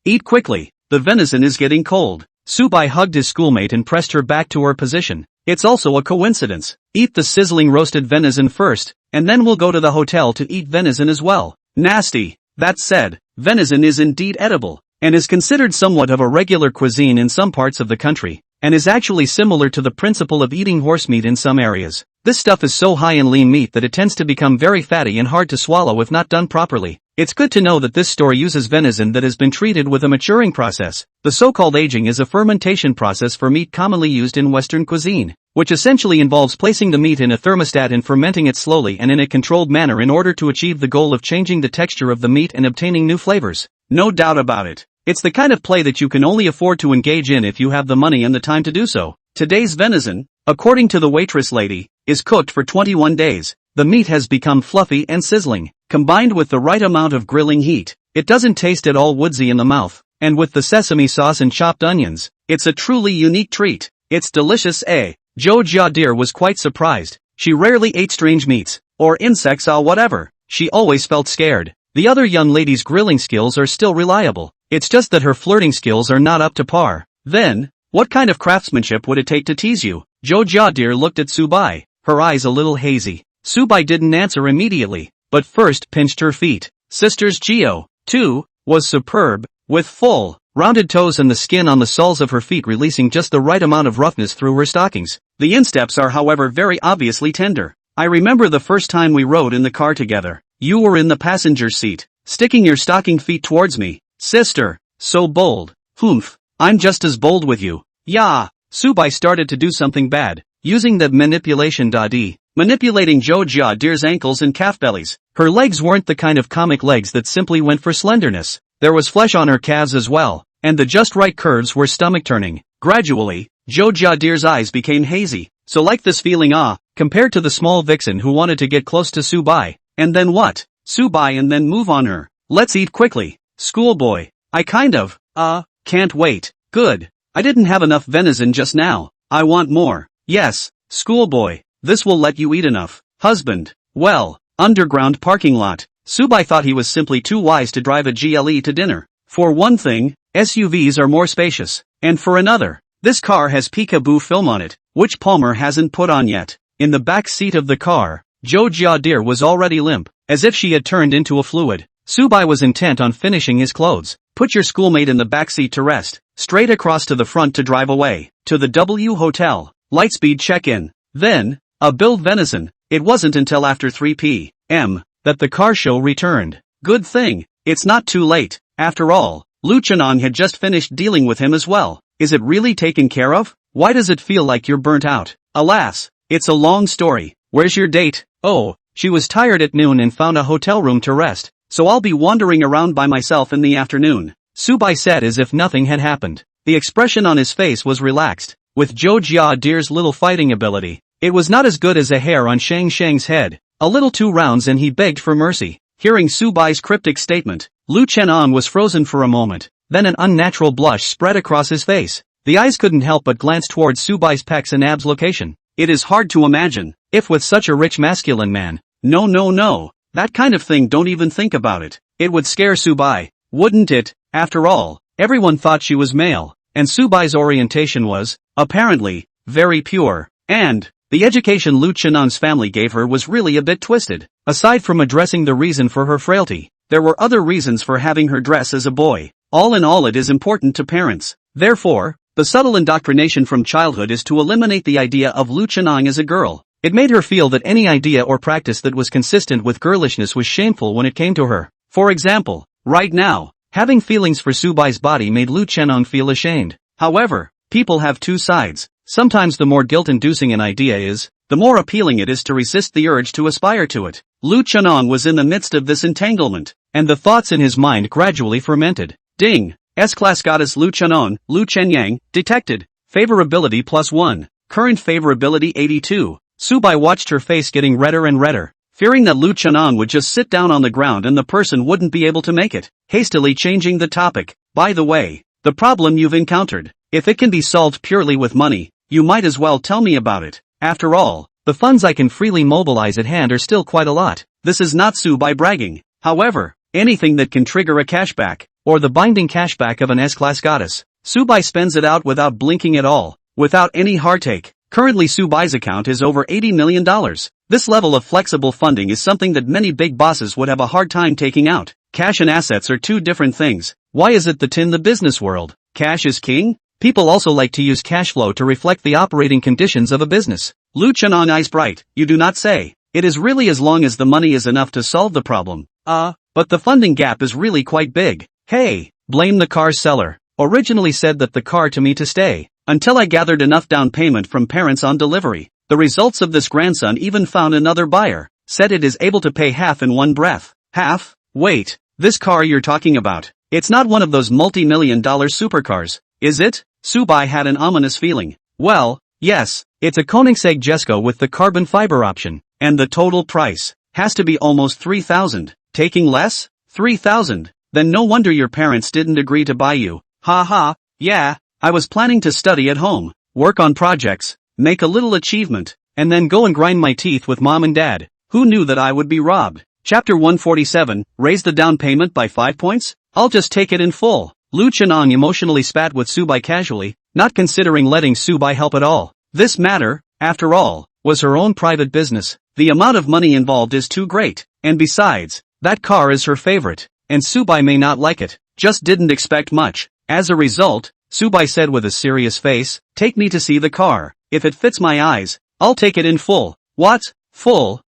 eat quickly, the venison is getting cold. Su Bai hugged his schoolmate and pressed her back to her position. It's also a coincidence. Eat the sizzling roasted venison first, and then we'll go to the hotel to eat venison as well. Nasty. That said, venison is indeed edible, and is considered somewhat of a regular cuisine in some parts of the country, and is actually similar to the principle of eating horse meat in some areas. This stuff is so high in lean meat that it tends to become very fatty and hard to swallow if not done properly. It's good to know that this store uses venison that has been treated with a maturing process. The so-called aging is a fermentation process for meat commonly used in Western cuisine, which essentially involves placing the meat in a thermostat and fermenting it slowly and in a controlled manner in order to achieve the goal of changing the texture of the meat and obtaining new flavors. No doubt about it. It's the kind of play that you can only afford to engage in if you have the money and the time to do so. Today's venison, according to the waitress lady, is cooked for 21 days. The meat has become fluffy and sizzling, combined with the right amount of grilling heat. It doesn't taste at all woodsy in the mouth, and with the sesame sauce and chopped onions, it's a truly unique treat. It's delicious, eh? Zhou Jiadir was quite surprised. She rarely ate strange meats, or insects or whatever. She always felt scared. The other young lady's grilling skills are still reliable. It's just that her flirting skills are not up to par. Then, what kind of craftsmanship would it take to tease you? Zhou Jiadir looked at Su Bai, her eyes a little hazy. Su Bai didn't answer immediately, but first pinched her feet. Sisters Gio, too, was superb, with full, rounded toes and the skin on the soles of her feet releasing just the right amount of roughness through her stockings. The insteps are however very obviously tender. I remember the first time we rode in the car together. You were in the passenger seat, sticking your stocking feet towards me. Sister, so bold. Humph, I'm just as bold with you. Yeah. Su Bai started to do something bad, using that manipulation dadi, manipulating Zhou Jiadir's ankles and calf bellies. Her legs weren't the kind of comic legs that simply went for slenderness. There was flesh on her calves as well, and the just right curves were stomach-turning. Gradually, Zhou Jiadir's eyes became hazy. So like this feeling compared to the small vixen who wanted to get close to Su Bai. And then what? Su Bai and then move on her. Let's eat quickly. Schoolboy. I kind of, can't wait. Good. I didn't have enough venison just now. I want more. Yes, schoolboy. This will let you eat enough. Husband. Well, underground parking lot. Su Bai thought he was simply too wise to drive a GLE to dinner. For one thing, SUVs are more spacious. And for another, this car has peekaboo film on it, which Palmer hasn't put on yet. In the back seat of the car, Zhou Jiadir was already limp, as if she had turned into a fluid. Su Bai was intent on finishing his clothes. Put your schoolmate in the back seat to rest. Straight across to the front to drive away. To the W Hotel. Lightspeed check-in. Then, build venison. It wasn't until after 3 p.m. that the car show returned. Good thing. It's not too late. After all, Lu Chenong had just finished dealing with him as well. Is it really taken care of? Why does it feel like you're burnt out? Alas, it's a long story. Where's your date? Oh, she was tired at noon and found a hotel room to rest. So I'll be wandering around by myself in the afternoon. Su Bai said as if nothing had happened. The expression on his face was relaxed. With Zhou Jiadir's little fighting ability, it was not as good as a hair on Shang Shang's head. A little too rounds and he begged for mercy. Hearing Su Bai's cryptic statement, Lu Chenong was frozen for a moment. Then an unnatural blush spread across his face. The eyes couldn't help but glance towards Su Bai's pecs and abs location. It is hard to imagine, if with such a rich masculine man. No. That kind of thing, don't even think about it. It would scare Su Bai, wouldn't it? After all, everyone thought she was male, and Su Bai's orientation was, apparently, very pure. And, the education Lu Chenong's family gave her was really a bit twisted. Aside from addressing the reason for her frailty, there were other reasons for having her dress as a boy. All in all, it is important to parents. Therefore, the subtle indoctrination from childhood is to eliminate the idea of Lu Chenong as a girl. It made her feel that any idea or practice that was consistent with girlishness was shameful when it came to her. For example, right now, having feelings for Su Bai's body made Lu Chenong feel ashamed. However, people have two sides. Sometimes the more guilt-inducing an idea is, the more appealing it is to resist the urge to aspire to it. Lu Chenong was in the midst of this entanglement, and the thoughts in his mind gradually fermented. Ding! S-Class Goddess Lu Chenong, Lu Chenyang, detected. Favorability +1. Current favorability 82. Subai watched her face getting redder and redder, fearing that Lu Chunong would just sit down on the ground and the person wouldn't be able to make it, hastily changing the topic. By the way, the problem you've encountered, if it can be solved purely with money, you might as well tell me about it. After all, the funds I can freely mobilize at hand are still quite a lot. This is not Subai bragging. However, anything that can trigger a cashback, or the binding cashback of an S-class goddess, Subai spends it out without blinking at all, without any heartache. Currently Subai's account is over $80 million. This level of flexible funding is something that many big bosses would have a hard time taking out. Cash and assets are two different things. Why is it that in the business world, cash is king? People also like to use cash flow to reflect the operating conditions of a business. Lu Chunong eyes bright. You do not say. It is really as long as the money is enough to solve the problem. But the funding gap is really quite big. Hey, blame the car seller. Originally said that the car to me to stay. Until I gathered enough down payment from parents on delivery. The results of this grandson even found another buyer. Said it is able to pay half in one breath. Half? Wait, this car you're talking about. It's not one of those multi-million-dollar supercars, is it? Subai had an ominous feeling. Well, yes, it's a Koenigsegg Jesko with the carbon fiber option, and the total price has to be almost 3,000. Taking less? 3,000. Then no wonder your parents didn't agree to buy you. Yeah, I was planning to study at home, work on projects, make a little achievement, and then go and grind my teeth with mom and dad. Who knew that I would be robbed? Chapter 147, raise the down payment by 5 points? I'll just take it in full. Lu Chunong emotionally spat with Subai casually, not considering letting Subai help at all. This matter, after all, was her own private business. The amount of money involved is too great, and besides, that car is her favorite, and Subai may not like it, just didn't expect much. As a result, Subai said with a serious face, take me to see the car. If it fits my eyes, I'll take it in full. What? Full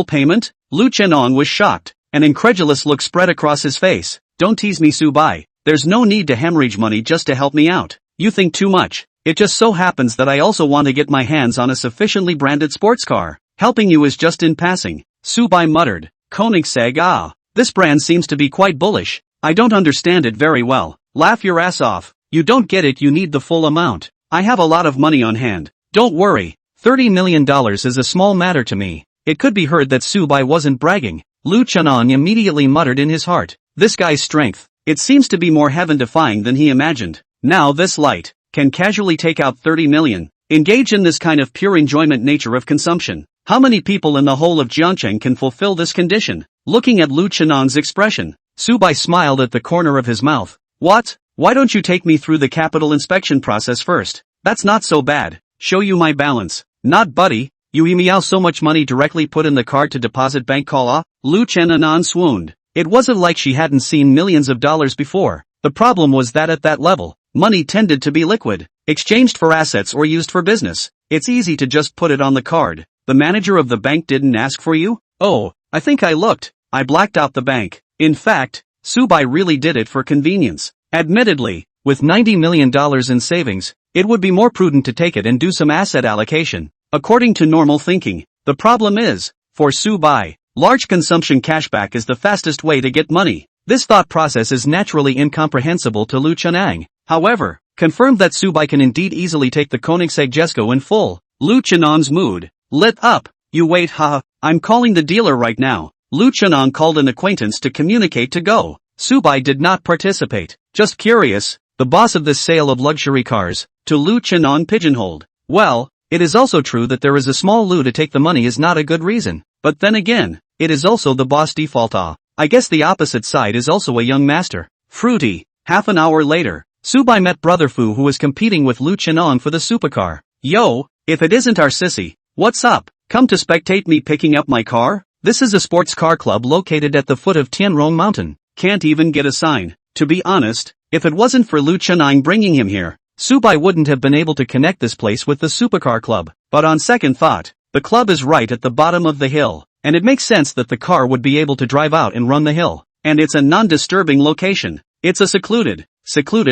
payment? Lu Chunong was shocked. An incredulous look spread across his face. Don't tease me, Subai. There's no need to hemorrhage money just to help me out. You think too much. It just so happens that I also want to get my hands on a sufficiently branded sports car. Helping you is just in passing. Subai muttered. Koenigsegg, this brand seems to be quite bullish. I don't understand it very well. Laugh your ass off. You don't get it, you need the full amount. I have a lot of money on hand. Don't worry. $30 million is a small matter to me. It could be heard that Subai wasn't bragging. Lu Chunong immediately muttered in his heart. This guy's strength. It seems to be more heaven-defying than he imagined. Now this light can casually take out 30 million. Engage in this kind of pure enjoyment nature of consumption. How many people in the whole of Jiangcheng can fulfill this condition? Looking at Lu Chunong's expression, Subai smiled at the corner of his mouth. What? Why don't you take me through the capital inspection process first? That's not so bad. Show you my balance. Not buddy. You email so much money directly put in the card to deposit bank call. Lu Chunong swooned. It wasn't like she hadn't seen millions of dollars before. The problem was that at that level, money tended to be liquid, exchanged for assets or used for business. It's easy to just put it on the card. The manager of the bank didn't ask for you? Oh, I think I looked. I blacked out the bank. In fact, Subai really did it for convenience. Admittedly, with $90 million in savings, it would be more prudent to take it and do some asset allocation. According to normal thinking, the problem is, for Subai, large consumption cashback is the fastest way to get money. This thought process is naturally incomprehensible to Lu Chunong. However, confirmed that Subai can indeed easily take the Koenigsegg Jesko in full. Lu Chunong's mood lit up. You wait, I'm calling the dealer right now. Lu Chunong called an acquaintance to communicate to go. Subai did not participate. Just curious, the boss of this sale of luxury cars, to Lu Chunong pigeonholed. Well, it is also true that there is a small Lu to take the money is not a good reason. But then again, it is also the boss default. I guess the opposite side is also a young master. Fruity. Half an hour later, Subai met Brother Fu, who was competing with Lu Chunong for the supercar. Yo, if it isn't our sissy, what's up? Come to spectate me picking up my car? This is a sports car club located at the foot of Tianrong Mountain. Can't even get a sign. To be honest, if it wasn't for Lu Chunong bringing him here, Subai wouldn't have been able to connect this place with the supercar club. But on second thought, the club is right at the bottom of the hill, and it makes sense that the car would be able to drive out and run the hill. And it's a non-disturbing location. It's a secluded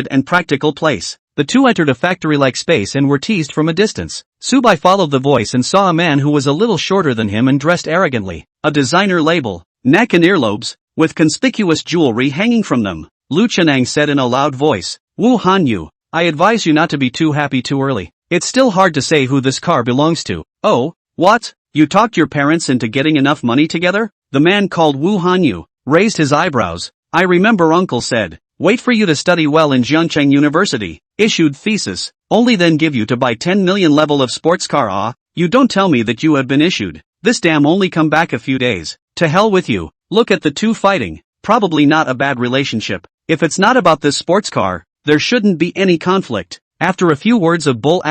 and practical place. The two entered a factory-like space and were teased from a distance. Subai followed the voice and saw a man who was a little shorter than him and dressed arrogantly. A designer label, neck and earlobes, with conspicuous jewelry hanging from them. Lu Chunong said in a loud voice, Wu Han Yu, I advise you not to be too happy too early. It's still hard to say who this car belongs to. Oh, What? You talked your parents into getting enough money together? The man called Wu Hanyu raised his eyebrows. I remember uncle said, wait for you to study well in Jiangcheng University, issued thesis, only then give you to buy 10 million level of sports car. Ah, you don't tell me that you have been issued. This damn only come back a few days. To hell with you. Look at the two fighting. Probably not a bad relationship. If it's not about this sports car, there shouldn't be any conflict. After a few words of bull ********,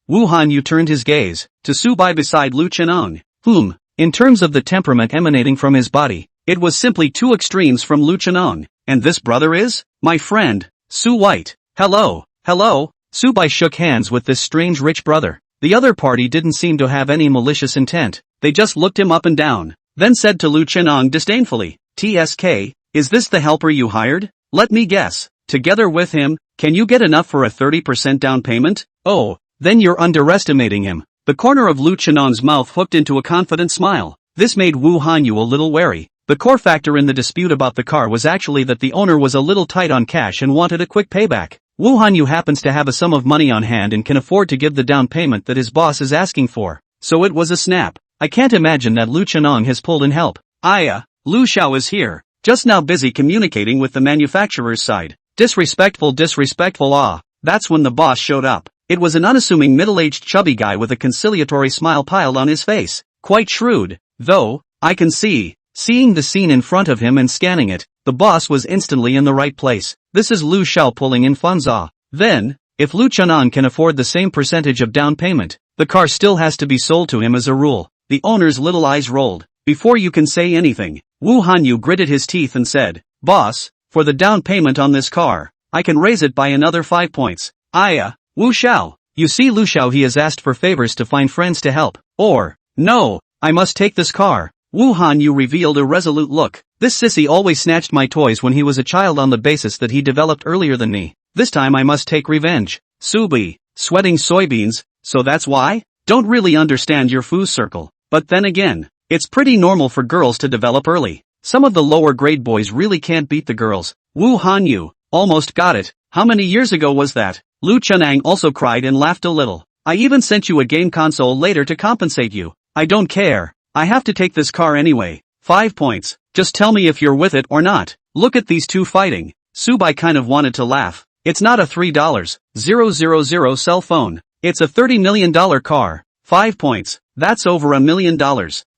Wu Hanyu turned his gaze to Subai beside Lu Chenong, whom, in terms of the temperament emanating from his body, it was simply two extremes from Lu Chenong. And this brother is? My friend, Su White. Hello. Subai shook hands with this strange rich brother. The other party didn't seem to have any malicious intent. They just looked him up and down, then said to Lu Chenong disdainfully, TSK, is this the helper you hired? Let me guess. Together with him, can you get enough for a 30% down payment? Oh, then you're underestimating him. The corner of Lu Chenong's mouth hooked into a confident smile. This made Wu Hanyu a little wary. The core factor in the dispute about the car was actually that the owner was a little tight on cash and wanted a quick payback. Wu Hanyu happens to have a sum of money on hand and can afford to give the down payment that his boss is asking for. So it was a snap. I can't imagine that Lu Chenong has pulled in help. Lu Xiao is here, just now busy communicating with the manufacturer's side. Disrespectful. That's when the boss showed up. It was an unassuming middle-aged chubby guy with a conciliatory smile piled on his face. Quite shrewd, though, I can see. Seeing the scene in front of him and scanning it, the boss was instantly in the right place. This is Lu Xiao pulling in funds. Then, if Lu Chenong can afford the same percentage of down payment, the car still has to be sold to him as a rule. The owner's little eyes rolled. Before you can say anything, Wu Hanyu gritted his teeth and said, Boss, for the down payment on this car, I can raise it by another 5 points. Wu Xiao. You see Lu Xiao, he has asked for favors to find friends to help. Or, no, I must take this car. Wu Hanyu revealed a resolute look. This sissy always snatched my toys when he was a child on the basis that he developed earlier than me. This time I must take revenge. Subi, sweating soybeans, so that's why? Don't really understand your foo circle. But then again, it's pretty normal for girls to develop early. Some of the lower grade boys really can't beat the girls. Wu Hanyu, almost got it. How many years ago was that? Lu Chenong also cried and laughed a little. I even sent you a game console later to compensate you. I don't care. I have to take this car anyway. 5 points. Just tell me if you're with it or not. Look at these two fighting. Subai kind of wanted to laugh. It's not a $3,000 cell phone. It's a $30 million car. 5 points. That's over $1 million.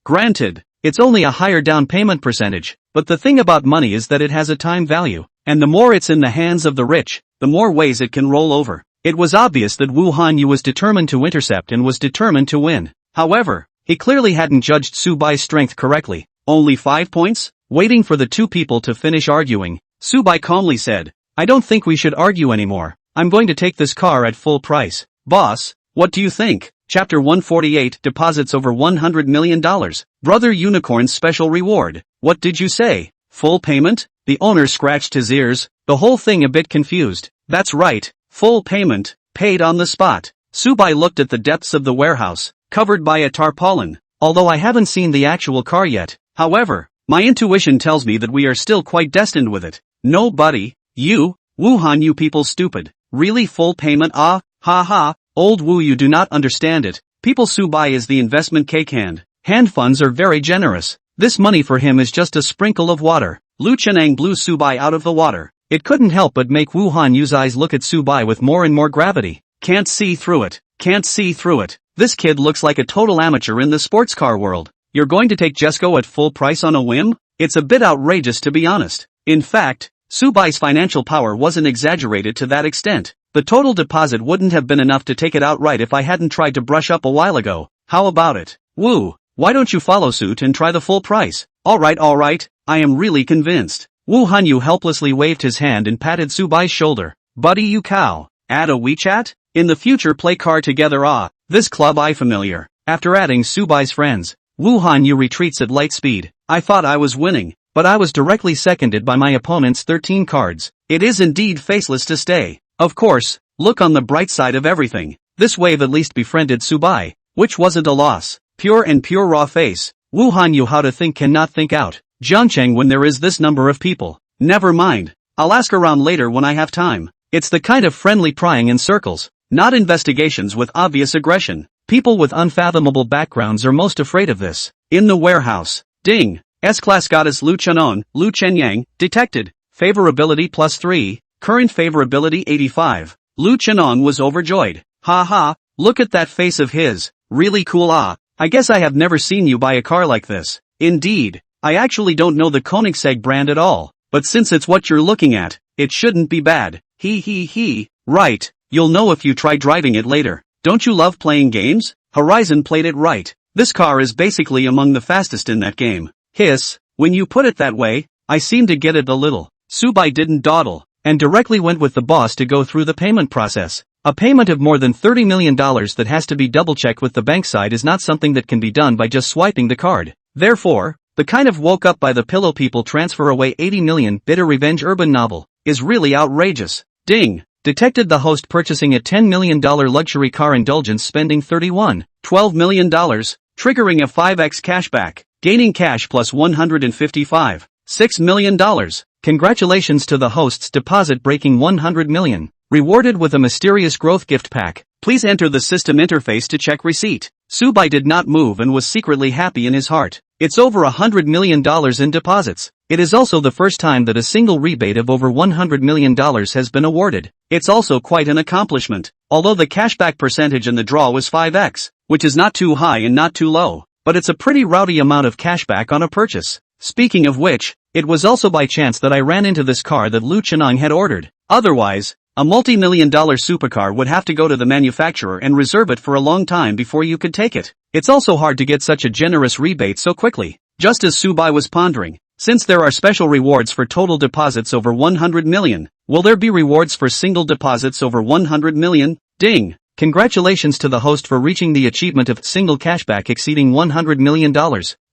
Granted, it's only a higher down payment percentage, but the thing about money is that it has a time value, and the more it's in the hands of the rich, the more ways it can roll over. It was obvious that Wu Hanyu was determined to intercept and was determined to win. However, he clearly hadn't judged Subai's strength correctly. Only 5 points? Waiting for the two people to finish arguing, Subai calmly said, I don't think we should argue anymore. I'm going to take this car at full price. Boss, what do you think? Chapter 148, deposits over $100 million. Brother Unicorn's special reward. What did you say? Full payment? The owner scratched his ears, the whole thing a bit confused. That's right, full payment, paid on the spot. Subai looked at the depths of the warehouse, covered by a tarpaulin. Although I haven't seen the actual car yet, however, my intuition tells me that we are still quite destined with it. No buddy, you, Wu Hanyu people stupid. Really full payment? Ha ha, old Wu, you do not understand it. People, Subai is the investment cake hand. Hand funds are very generous. This money for him is just a sprinkle of water. Lu Chenong blew Subai out of the water. It couldn't help but make Wu Hanyu's eyes look at Subai with more and more gravity. Can't see through it. This kid looks like a total amateur in the sports car world. You're going to take Jesco at full price on a whim? It's a bit outrageous, to be honest. In fact, Subai's financial power wasn't exaggerated to that extent. The total deposit wouldn't have been enough to take it outright if I hadn't tried to brush up a while ago. How about it? Wu, why don't you follow suit and try the full price? Alright, I am really convinced. Wu Hanyu helplessly waved his hand and patted Subai's shoulder. Buddy, you cow. Add a WeChat? In the future play car together. This club I familiar. After adding Subai's friends, Wu Hanyu retreats at light speed. I thought I was winning, but I was directly seconded by my opponent's 13 cards. It is indeed faceless to stay. Of course, look on the bright side of everything. This wave at least befriended Subai, which wasn't a loss. Pure raw face. Wu Hanyu, how to think cannot think out. Jiangcheng when there is this number of people. Never mind. I'll ask around later when I have time. It's the kind of friendly prying in circles, not investigations with obvious aggression. People with unfathomable backgrounds are most afraid of this. In the warehouse. Ding. S-Class Goddess Lu Chenyang, detected. Favorability +3, current favorability 85. Lu Chenong was overjoyed. Ha ha, look at that face of his. Really cool. I guess I have never seen you buy a car like this. Indeed. I actually don't know the Koenigsegg brand at all, but since it's what you're looking at, it shouldn't be bad. He. Right, you'll know if you try driving it later. Don't you love playing games? Horizon played it right. This car is basically among the fastest in that game. Hiss, when you put it that way, I seem to get it a little. Subai didn't dawdle, and directly went with the boss to go through the payment process. A payment of more than $30 million that has to be double-checked with the bank side is not something that can be done by just swiping the card. Therefore, the kind of woke up by the pillow people transfer away 80 million bitter revenge urban novel is really outrageous. Ding. Detected the host purchasing a $10 million luxury car indulgence spending $12 million, triggering a 5x cashback, gaining cash plus $155.6 million. Congratulations to the host's deposit breaking 100 million. Rewarded with a mysterious growth gift pack. Please enter the system interface to check receipt. Subai did not move and was secretly happy in his heart. It's over $100 million in deposits. It is also the first time that a single rebate of over $100 million has been awarded. It's also quite an accomplishment. Although the cashback percentage in the draw was 5x, which is not too high and not too low, but it's a pretty rowdy amount of cashback on a purchase. Speaking of which, it was also by chance that I ran into this car that Lu Chenong had ordered. Otherwise, a multi-million-dollar supercar would have to go to the manufacturer and reserve it for a long time before you could take it. It's also hard to get such a generous rebate so quickly. Just as Subai was pondering, since there are special rewards for total deposits over 100 million, will there be rewards for single deposits over 100 million? Ding! Congratulations to the host for reaching the achievement of single cashback exceeding $100 million.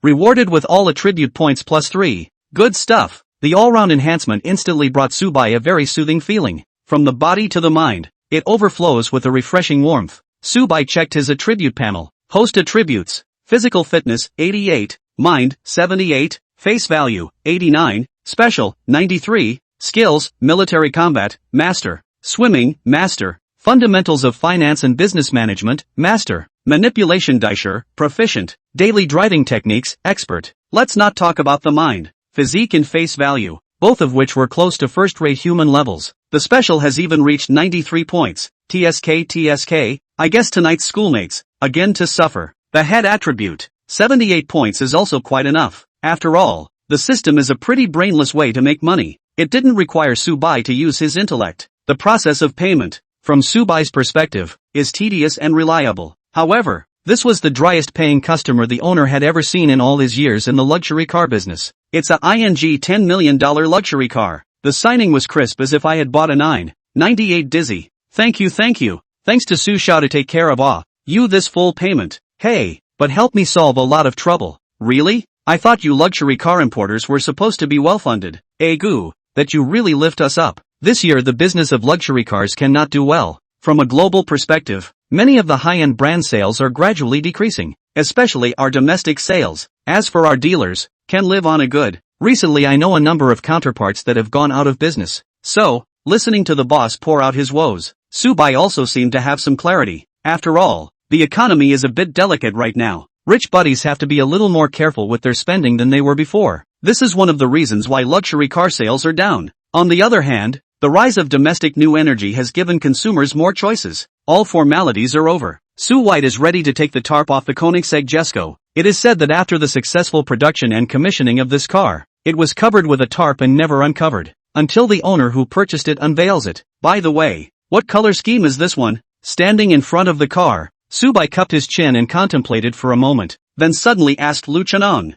Rewarded with all attribute points +3. Good stuff. The all-round enhancement instantly brought Subai a very soothing feeling. From the body to the mind, it overflows with a refreshing warmth. Subai checked his attribute panel. Host attributes. Physical fitness, 88. Mind, 78. Face value, 89. Special, 93. Skills, military combat, master. Swimming, master. Fundamentals of finance and business management, master. Manipulation Daisher, proficient. Daily driving techniques, expert. Let's not talk about the mind. Physique and face value, both of which were close to first-rate human levels. The special has even reached 93 points. TSK, I guess tonight's schoolmates, again to suffer. The head attribute, 78 points is also quite enough. After all, the system is a pretty brainless way to make money. It didn't require Subai to use his intellect. The process of payment, from Subai's perspective, is tedious and reliable. However, this was the driest paying customer the owner had ever seen in all his years in the luxury car business. It's a $10 million luxury car. The signing was crisp as if I had bought a 998 Dizzy. Thank you. Thanks to Su Xiao to take care of you this full payment. Hey, but help me solve a lot of trouble. Really? I thought you luxury car importers were supposed to be well funded. Goo, that you really lift us up. This year the business of luxury cars cannot do well. From a global perspective, many of the high-end brand sales are gradually decreasing, especially our domestic sales. As for our dealers, can live on a good. Recently I know a number of counterparts that have gone out of business. So, listening to the boss pour out his woes, Subai also seemed to have some clarity. After all, the economy is a bit delicate right now. Rich buddies have to be a little more careful with their spending than they were before. This is one of the reasons why luxury car sales are down. On the other hand, the rise of domestic new energy has given consumers more choices. All formalities are over. Su White is ready to take the tarp off the Koenigsegg Jesko. It is said that after the successful production and commissioning of this car, it was covered with a tarp and never uncovered, until the owner who purchased it unveils it. By the way, what color scheme is this one? Standing in front of the car, Subai cupped his chin and contemplated for a moment, then suddenly asked Lu Chenong,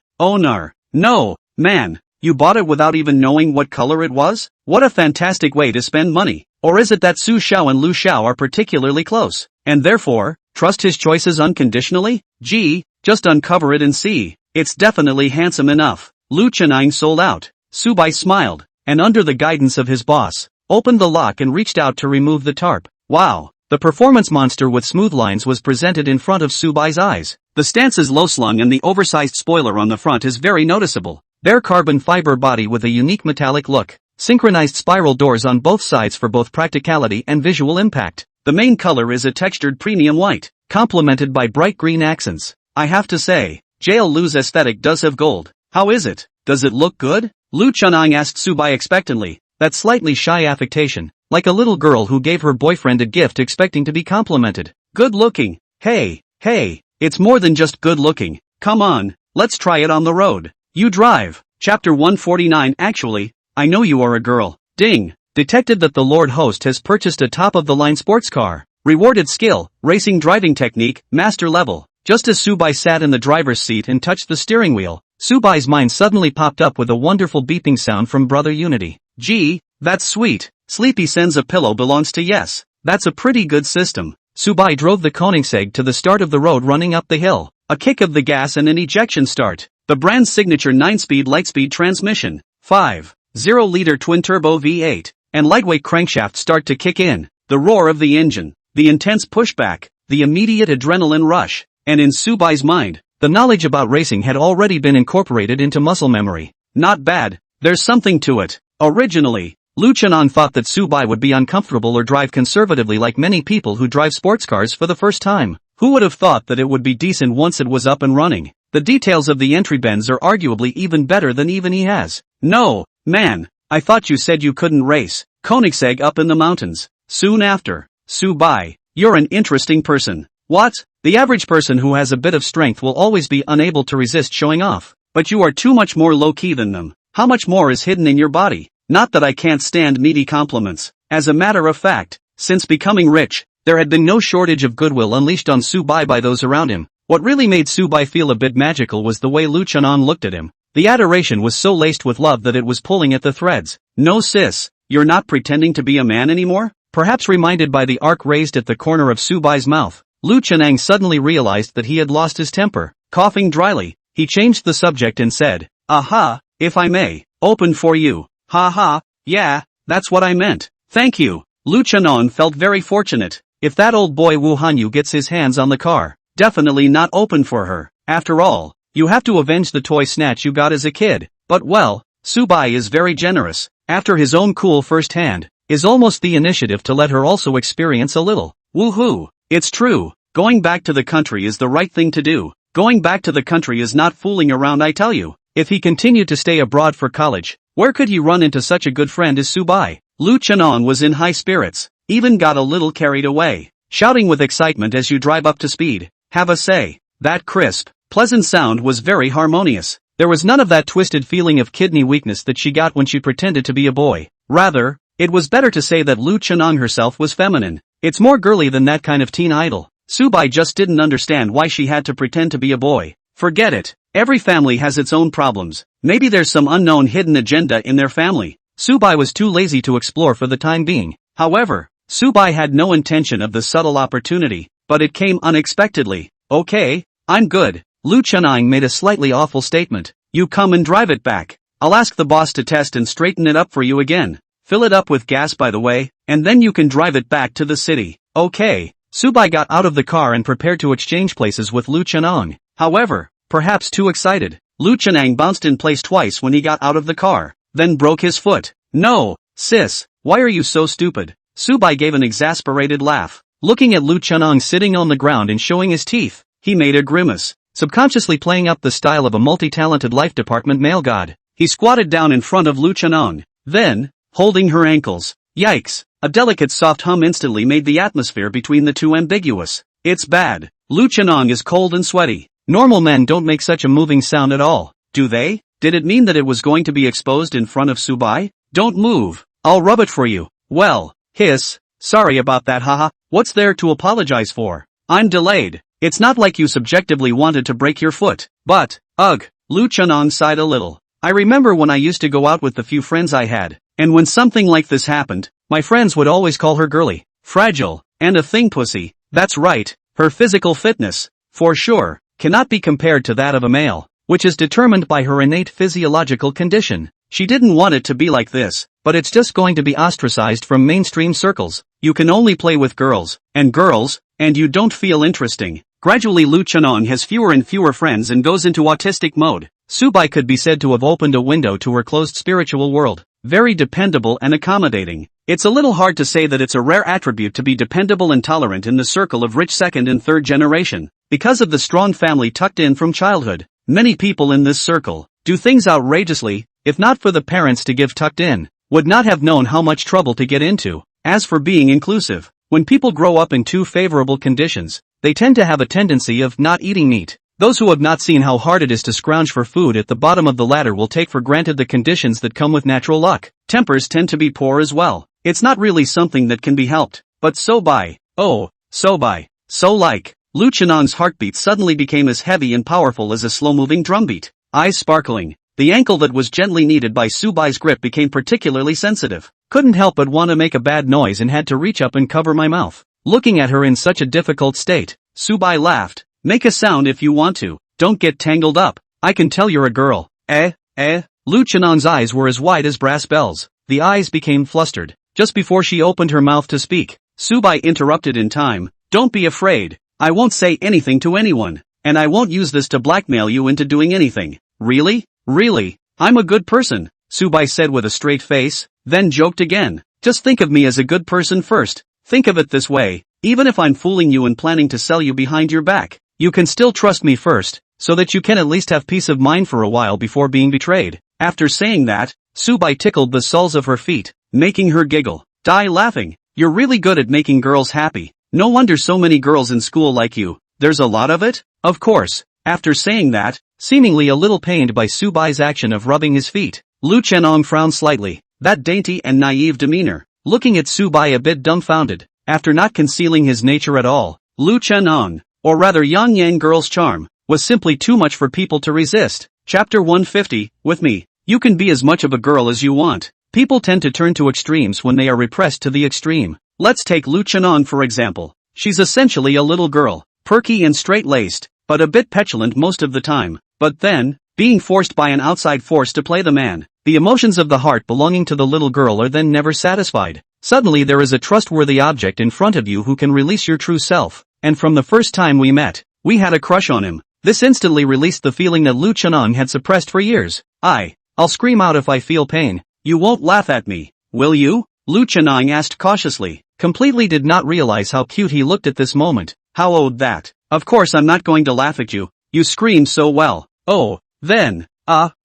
No, man, you bought it without even knowing what color it was? What a fantastic way to spend money. Or is it that Su Xiao and Lu Xiao are particularly close, and therefore, trust his choices unconditionally? Gee, just uncover it and see. It's definitely handsome enough. Lu Chenong sold out. Subai smiled, and under the guidance of his boss, opened the lock and reached out to remove the tarp. Wow! The performance monster with smooth lines was presented in front of Subai's eyes. The stance is low-slung and the oversized spoiler on the front is very noticeable. Bare carbon fiber body with a unique metallic look. Synchronized spiral doors on both sides for both practicality and visual impact. The main color is a textured premium white. complemented by bright green accents. I have to say, Jail Lu's aesthetic does have gold. How is it? Does it look good? Lu Chunang asked Subai expectantly, that slightly shy affectation, like a little girl who gave her boyfriend a gift expecting to be complimented. Good looking. Hey, it's more than just good looking. Come on, let's try it on the road. You drive. Chapter 149. Actually, I know you are a girl. Ding. Detected that the Lord host has purchased a top-of-the-line sports car. Rewarded skill, racing driving technique, master level. Just as Subai sat in the driver's seat and touched the steering wheel, Subai's mind suddenly popped up with a wonderful beeping sound from Brother Unity. Gee, that's sweet. Sleepy sends a pillow belongs to Yes. That's a pretty good system. Subai drove the Koenigsegg to the start of the road running up the hill. A kick of the gas and an ejection start. The brand's signature 9-speed lightspeed transmission. 5.0-liter twin-turbo V8. And lightweight crankshaft start to kick in. The roar of the engine. The intense pushback. The immediate adrenaline rush. And in Subai's mind, the knowledge about racing had already been incorporated into muscle memory. Not bad. There's something to it. Originally, Lu Chanan thought that Subai would be uncomfortable or drive conservatively like many people who drive sports cars for the first time. Who would have thought that it would be decent once it was up and running? The details of the entry bends are arguably even better than even he has. No, man, I thought you said you couldn't race. Koenigsegg up in the mountains. Soon after. Subai, you're an interesting person. What? The average person who has a bit of strength will always be unable to resist showing off. But you are too much more low-key than them. How much more is hidden in your body? Not that I can't stand meaty compliments. As a matter of fact, since becoming rich, there had been no shortage of goodwill unleashed on Subai by those around him. What really made Subai feel a bit magical was the way Lu Chanan looked at him. The adoration was so laced with love that it was pulling at the threads. No sis, you're not pretending to be a man anymore? Perhaps reminded by the arc raised at the corner of Subai's mouth, Lu Chanang suddenly realized that he had lost his temper. Coughing dryly, he changed the subject and said, "Aha, if I may, open for you." "Ha ha, yeah, that's what I meant. Thank you." Lu Chanan felt very fortunate. If that old boy Wu Hanyu gets his hands on the car, definitely not open for her. After all, you have to avenge the toy snatch you got as a kid. But well, Subai is very generous. After his own cool first hand, is almost the initiative to let her also experience a little. Woohoo! It's true. Going back to the country is the right thing to do. Going back to the country is not fooling around, I tell you. If he continued to stay abroad for college, where could he run into such a good friend as Subai? Lu Chanan was in high spirits, even got a little carried away, shouting with excitement as you drive up to speed. Have a say. That crisp, pleasant sound was very harmonious. There was none of that twisted feeling of kidney weakness that she got when she pretended to be a boy. Rather, it was better to say that Lu Chanang herself was feminine. It's more girly than that kind of teen idol. Subai just didn't understand why she had to pretend to be a boy. Forget it. Every family has its own problems. Maybe there's some unknown hidden agenda in their family. Subai was too lazy to explore for the time being. However, Subai had no intention of the subtle opportunity, but it came unexpectedly. "Okay, I'm good." Lu Chanang made a slightly awful statement. "You come and drive it back. I'll ask the boss to test and straighten it up for you again. Fill it up with gas by the way, and then you can drive it back to the city." Okay. Subai got out of the car and prepared to exchange places with Lu Chanang. However, perhaps too excited, Lu Chanang bounced in place twice when he got out of the car, then broke his foot. "No, sis, why are you so stupid?" Subai gave an exasperated laugh. Looking at Lu Chanang sitting on the ground and showing his teeth, he made a grimace, subconsciously playing up the style of a multi-talented life department male god. He squatted down in front of Lu Chanang, then, holding her ankles. Yikes, a delicate soft hum instantly made the atmosphere between the two ambiguous. It's bad. Lu Chanang is cold and sweaty. Normal men don't make such a moving sound at all, do they? Did it mean that it was going to be exposed in front of Subai? "Don't move, I'll rub it for you." Well, hiss, sorry about that haha, what's there to apologize for? I'm delayed. It's not like you subjectively wanted to break your foot. But, ugh, Lu Chanang sighed a little. I remember when I used to go out with the few friends I had, and when something like this happened, my friends would always call her girly, fragile, and a thing pussy. That's right, her physical fitness, for sure, cannot be compared to that of a male, which is determined by her innate physiological condition. She didn't want it to be like this, but it's just going to be ostracized from mainstream circles. You can only play with girls, and you don't feel interesting. Gradually Lu Chanang has fewer and fewer friends and goes into autistic mode. Subai could be said to have opened a window to her closed spiritual world. Very dependable and accommodating. It's a little hard to say that it's a rare attribute to be dependable and tolerant in the circle of rich second and third generation. Because of the strong family tucked in from childhood, many people in this circle do things outrageously. If not for the parents to give tucked in, would not have known how much trouble to get into. As for being inclusive, when people grow up in too favorable conditions, they tend to have a tendency of not eating meat. Those who have not seen how hard it is to scrounge for food at the bottom of the ladder will take for granted the conditions that come with natural luck. Tempers tend to be poor as well. It's not really something that can be helped. But so like. Lu Chenong's heartbeat suddenly became as heavy and powerful as a slow-moving drumbeat. Eyes sparkling. The ankle that was gently kneaded by Su Bai's grip became particularly sensitive. Couldn't help but want to make a bad noise and had to reach up and cover my mouth. Looking at her in such a difficult state, Su Bai laughed. Make a sound if you want to. Don't get tangled up. I can tell you're a girl. Lu Chenong's eyes were as wide as brass bells. The eyes became flustered. Just before she opened her mouth to speak, Su Bai interrupted in time. Don't be afraid. I won't say anything to anyone. And I won't use this to blackmail you into doing anything. Really? I'm a good person, Su Bai said with a straight face, then joked again. Just think of me as a good person first. Think of it this way. Even if I'm fooling you and planning to sell you behind your back, you can still trust me first, so that you can at least have peace of mind for a while before being betrayed. After saying that, Su Bai tickled the soles of her feet, making her giggle. Die laughing. You're really good at making girls happy. No wonder so many girls in school like you. There's a lot of it? Of course. After saying that, seemingly a little pained by Su Bai's action of rubbing his feet, Lu Chenong frowned slightly. That dainty and naive demeanor, looking at Su Bai a bit dumbfounded. After not concealing his nature at all, Lu Chenong, or rather Yang Yang girl's charm, was simply too much for people to resist. Chapter 150, with me, you can be as much of a girl as you want. People tend to turn to extremes when they are repressed to the extreme. Let's take Lu Chenong for example. She's essentially a little girl, perky and straight-laced, but a bit petulant most of the time. But then, being forced by an outside force to play the man, the emotions of the heart belonging to the little girl are then never satisfied. Suddenly there is a trustworthy object in front of you who can release your true self. And from the first time we met, we had a crush on him. This instantly released the feeling that Lu Chenong had suppressed for years. I'll scream out if I feel pain. You won't laugh at me, will you? Lu Chenong asked cautiously, completely did not realize how cute he looked at this moment. How odd that. Of course I'm not going to laugh at you. You screamed so well. Oh, then,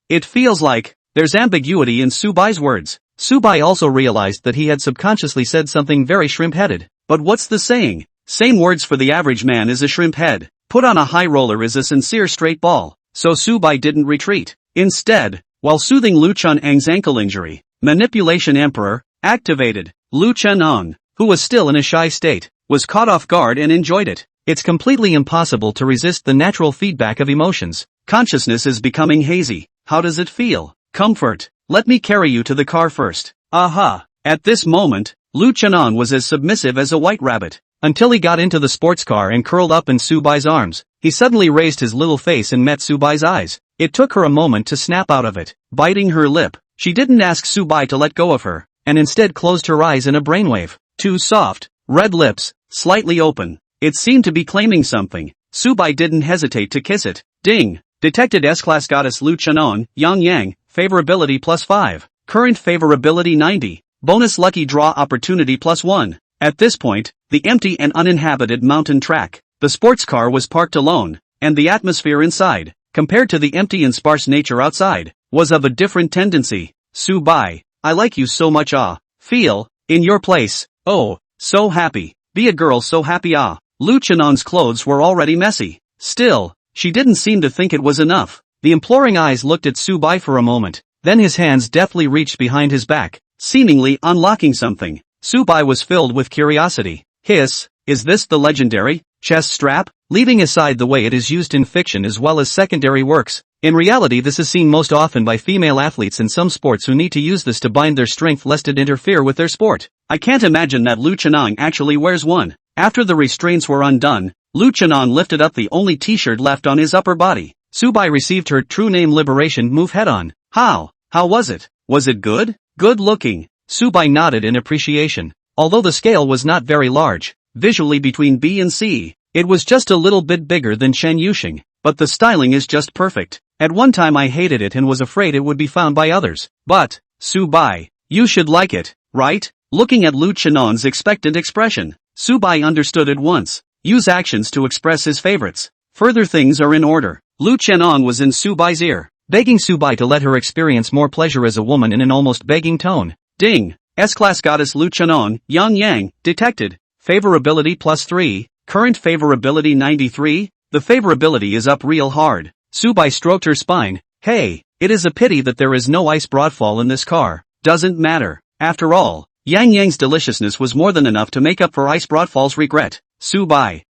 it feels like, there's ambiguity in Su Bai's words. Su Bai also realized that he had subconsciously said something very shrimp-headed. But what's the saying? Same words for the average man is a shrimp head. Put on a high roller is a sincere straight ball. So Su Bai didn't retreat. Instead, while soothing Lu Chenong's ankle injury, Manipulation Emperor, activated. Lu Chenong, who was still in a shy state, was caught off guard and enjoyed it. It's completely impossible to resist the natural feedback of emotions. Consciousness is becoming hazy. How does it feel? Comfort. Let me carry you to the car first. Aha. At this moment, Lu Chenong was as submissive as a white rabbit. Until he got into the sports car and curled up in Su Bai's arms, he suddenly raised his little face and met Su Bai's eyes. It took her a moment to snap out of it. Biting her lip, she didn't ask Su Bai to let go of her, and instead closed her eyes in a brainwave. Two soft, red lips, slightly open. It seemed to be claiming something. Su Bai didn't hesitate to kiss it. Ding! Detected S-Class Goddess Lu Chenong, Yang Yang, favorability +5. Current favorability 90. Bonus lucky draw opportunity +1. At this point, the empty and uninhabited mountain track, the sports car was parked alone, and the atmosphere inside, compared to the empty and sparse nature outside, was of a different tendency. Su Bai, I like you so much feel, in your place, oh, so happy, be a girl so happy Lu Chenong's clothes were already messy. Still, she didn't seem to think it was enough. The imploring eyes looked at Su Bai for a moment, then his hands deftly reached behind his back, seemingly unlocking something. Su Bai was filled with curiosity. Hiss, is this the legendary chest strap? Leaving aside the way it is used in fiction as well as secondary works, in reality this is seen most often by female athletes in some sports who need to use this to bind their strength lest it interfere with their sport. I can't imagine that Lu Chenong actually wears one. After the restraints were undone, Lu Chenong lifted up the only t-shirt left on his upper body. Su Bai received her true name liberation move head-on. How was it? Was it good? Good looking. Su Bai nodded in appreciation. Although the scale was not very large, visually between B and C, it was just a little bit bigger than Shen Yuxing, but the styling is just perfect. At one time I hated it and was afraid it would be found by others. But, Su Bai, you should like it, right? Looking at Lu Chenon's expectant expression, Subai understood at once. Use actions to express his favorites. Further things are in order. Lu Chenon was in Subai's ear, begging Subai to let her experience more pleasure as a woman in an almost begging tone. Ding! S-class goddess Lu Chenon, Yang Yang, detected. Favorability +3, current favorability 93, the favorability is up real hard. Subai stroked her spine. Hey, it is a pity that there is no ice broadfall in this car. Doesn't matter. After all, Yang Yang's deliciousness was more than enough to make up for ice broadfall's regret. Subai.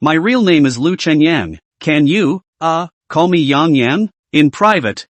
My real name is Lu Chenyang. Can you, call me Yang Yang? In private,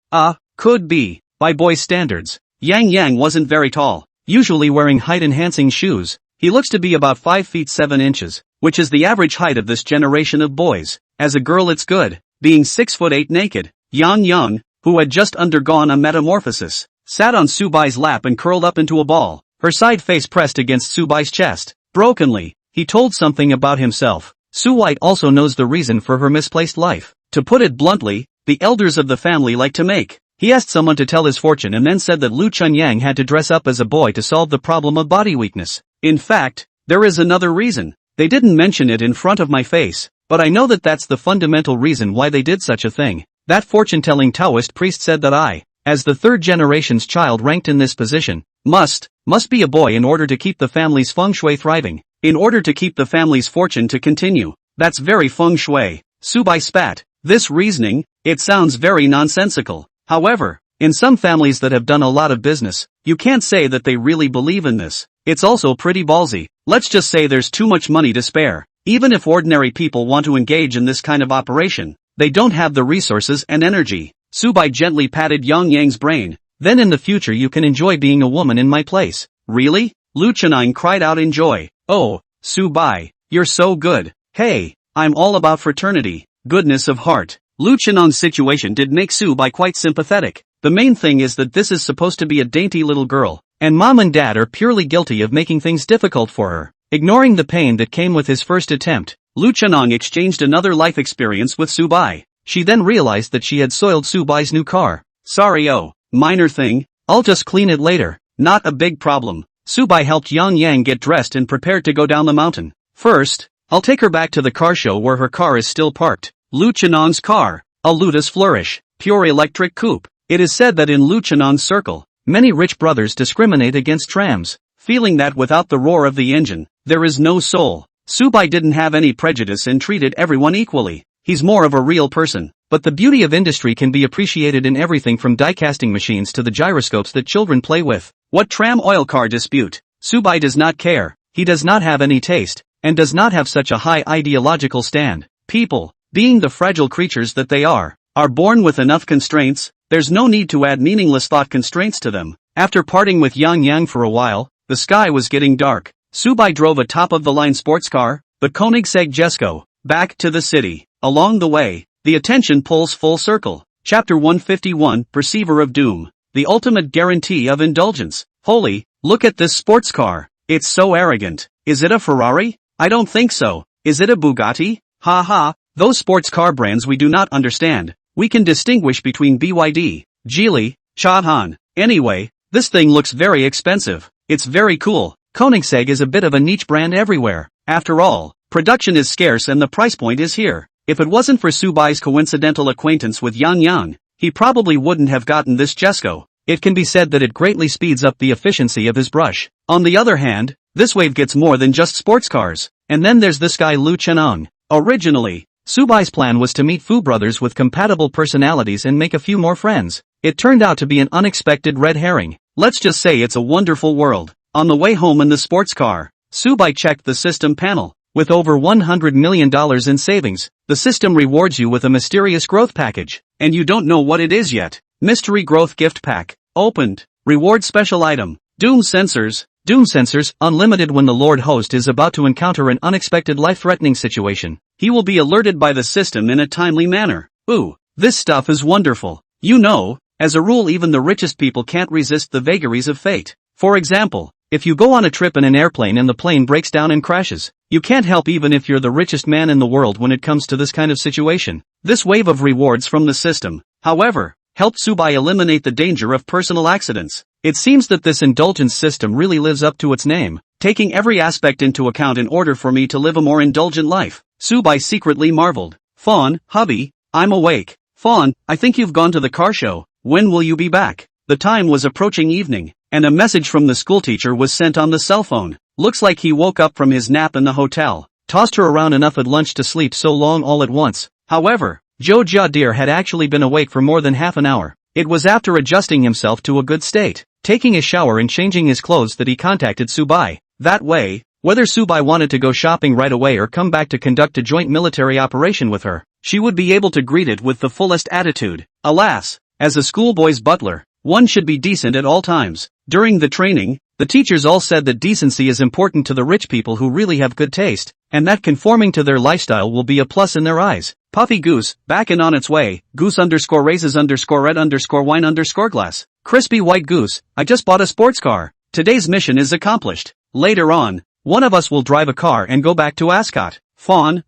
could be. By boys' standards, Yang Yang wasn't very tall, usually wearing height-enhancing shoes. He looks to be about 5 feet 7 inches, which is the average height of this generation of boys. As a girl it's good, being 6 foot 8 naked. Yang Yang, who had just undergone a metamorphosis, sat on Subai's lap and curled up into a ball, her side face pressed against Subai's chest. Brokenly, he told something about himself. Su White also knows the reason for her misplaced life. To put it bluntly, the elders of the family like to make. He asked someone to tell his fortune and then said that Lu Chenyang had to dress up as a boy to solve the problem of body weakness. In fact, there is another reason. They didn't mention it in front of my face, but I know that that's the fundamental reason why they did such a thing. That fortune-telling Taoist priest said that I, as the third generation's child ranked in this position, must be a boy in order to keep the family's feng shui thriving. In order to keep the family's fortune to continue. That's very feng shui. Subai spat. This reasoning, it sounds very nonsensical. However, in some families that have done a lot of business, you can't say that they really believe in this. It's also pretty ballsy. Let's just say there's too much money to spare. Even if ordinary people want to engage in this kind of operation, they don't have the resources and energy. Subai gently patted Yang Yang's brain. Then in the future you can enjoy being a woman in my place. Really? Lu Chenine cried out in joy. Oh, Subai, you're so good. Hey, I'm all about fraternity, goodness of heart. Lu Chenon's situation did make Subai quite sympathetic. The main thing is that this is supposed to be a dainty little girl, and mom and dad are purely guilty of making things difficult for her. Ignoring the pain that came with his first attempt, Lu Chenong exchanged another life experience with Subai. She then realized that she had soiled Subai's new car. Sorry, minor thing, I'll just clean it later, not a big problem. Subai helped Yang Yang get dressed and prepared to go down the mountain. First, I'll take her back to the car show where her car is still parked. Lu Chenong's car, a Lotus Flourish, pure electric coupe. It is said that in Lu Chenong's circle, many rich brothers discriminate against trams, feeling that without the roar of the engine, there is no soul. Subai didn't have any prejudice and treated everyone equally. He's more of a real person. But the beauty of industry can be appreciated in everything from die-casting machines to the gyroscopes that children play with. What tram oil car dispute? Subai does not care. He does not have any taste, and does not have such a high ideological stand. People, being the fragile creatures that they are born with enough constraints. There's no need to add meaningless thought constraints to them. After parting with Yang Yang for a while, the sky was getting dark. Subai drove a top-of-the-line sports car, the Koenigsegg Jesko, back to the city. Along the way, the attention pulls full circle. Chapter 151, Perceiver of Doom. The ultimate guarantee of indulgence. Holy, look at this sports car. It's so arrogant. Is it a Ferrari? I don't think so. Is it a Bugatti? Ha, those sports car brands we do not understand. We can distinguish between BYD, Geely, Chahan. Anyway, this thing looks very expensive. It's very cool. Koenigsegg is a bit of a niche brand everywhere. After all, production is scarce and the price point is here. If it wasn't for Subai's coincidental acquaintance with Yang Yang, he probably wouldn't have gotten this Jesko. It can be said that it greatly speeds up the efficiency of his brush. On the other hand, this wave gets more than just sports cars. And then there's this guy Lu Chenong. Originally, Subai's plan was to meet Fu brothers with compatible personalities and make a few more friends. It turned out to be an unexpected red herring. Let's just say it's a wonderful world. On the way home in the sports car, Subai checked the system panel. With over $100 million in savings, the system rewards you with a mysterious growth package. And you don't know what it is yet. Mystery Growth Gift Pack. Opened. Reward Special Item. Doom Sensors. Doom Sensors, unlimited when the Lord Host is about to encounter an unexpected life-threatening situation. He will be alerted by the system in a timely manner. Ooh, this stuff is wonderful. You know, as a rule even the richest people can't resist the vagaries of fate. For example, if you go on a trip in an airplane and the plane breaks down and crashes, you can't help even if you're the richest man in the world when it comes to this kind of situation. This wave of rewards from the system, however, helped Subai eliminate the danger of personal accidents. It seems that this indulgence system really lives up to its name, taking every aspect into account in order for me to live a more indulgent life. Subai secretly marveled. Fawn, hubby, I'm awake. Fawn, I think you've gone to the car show. When will you be back? The time was approaching evening, and a message from the schoolteacher was sent on the cell phone. Looks like he woke up from his nap in the hotel, tossed her around enough at lunch to sleep so long all at once. However, Joe Jadir had actually been awake for more than half an hour. It was after adjusting himself to a good state, taking a shower and changing his clothes that he contacted Subai. That way, whether Subai wanted to go shopping right away or come back to conduct a joint military operation with her, she would be able to greet it with the fullest attitude. Alas, as a schoolboy's butler, one should be decent at all times. During the training, the teachers all said that decency is important to the rich people who really have good taste, and that conforming to their lifestyle will be a plus in their eyes. Puffy Goose, back and on its way, goose underscore raises underscore red underscore wine underscore glass. Crispy White Goose, I just bought a sports car. Today's mission is accomplished. Later on, one of us will drive a car and go back to Ascot. Fawn,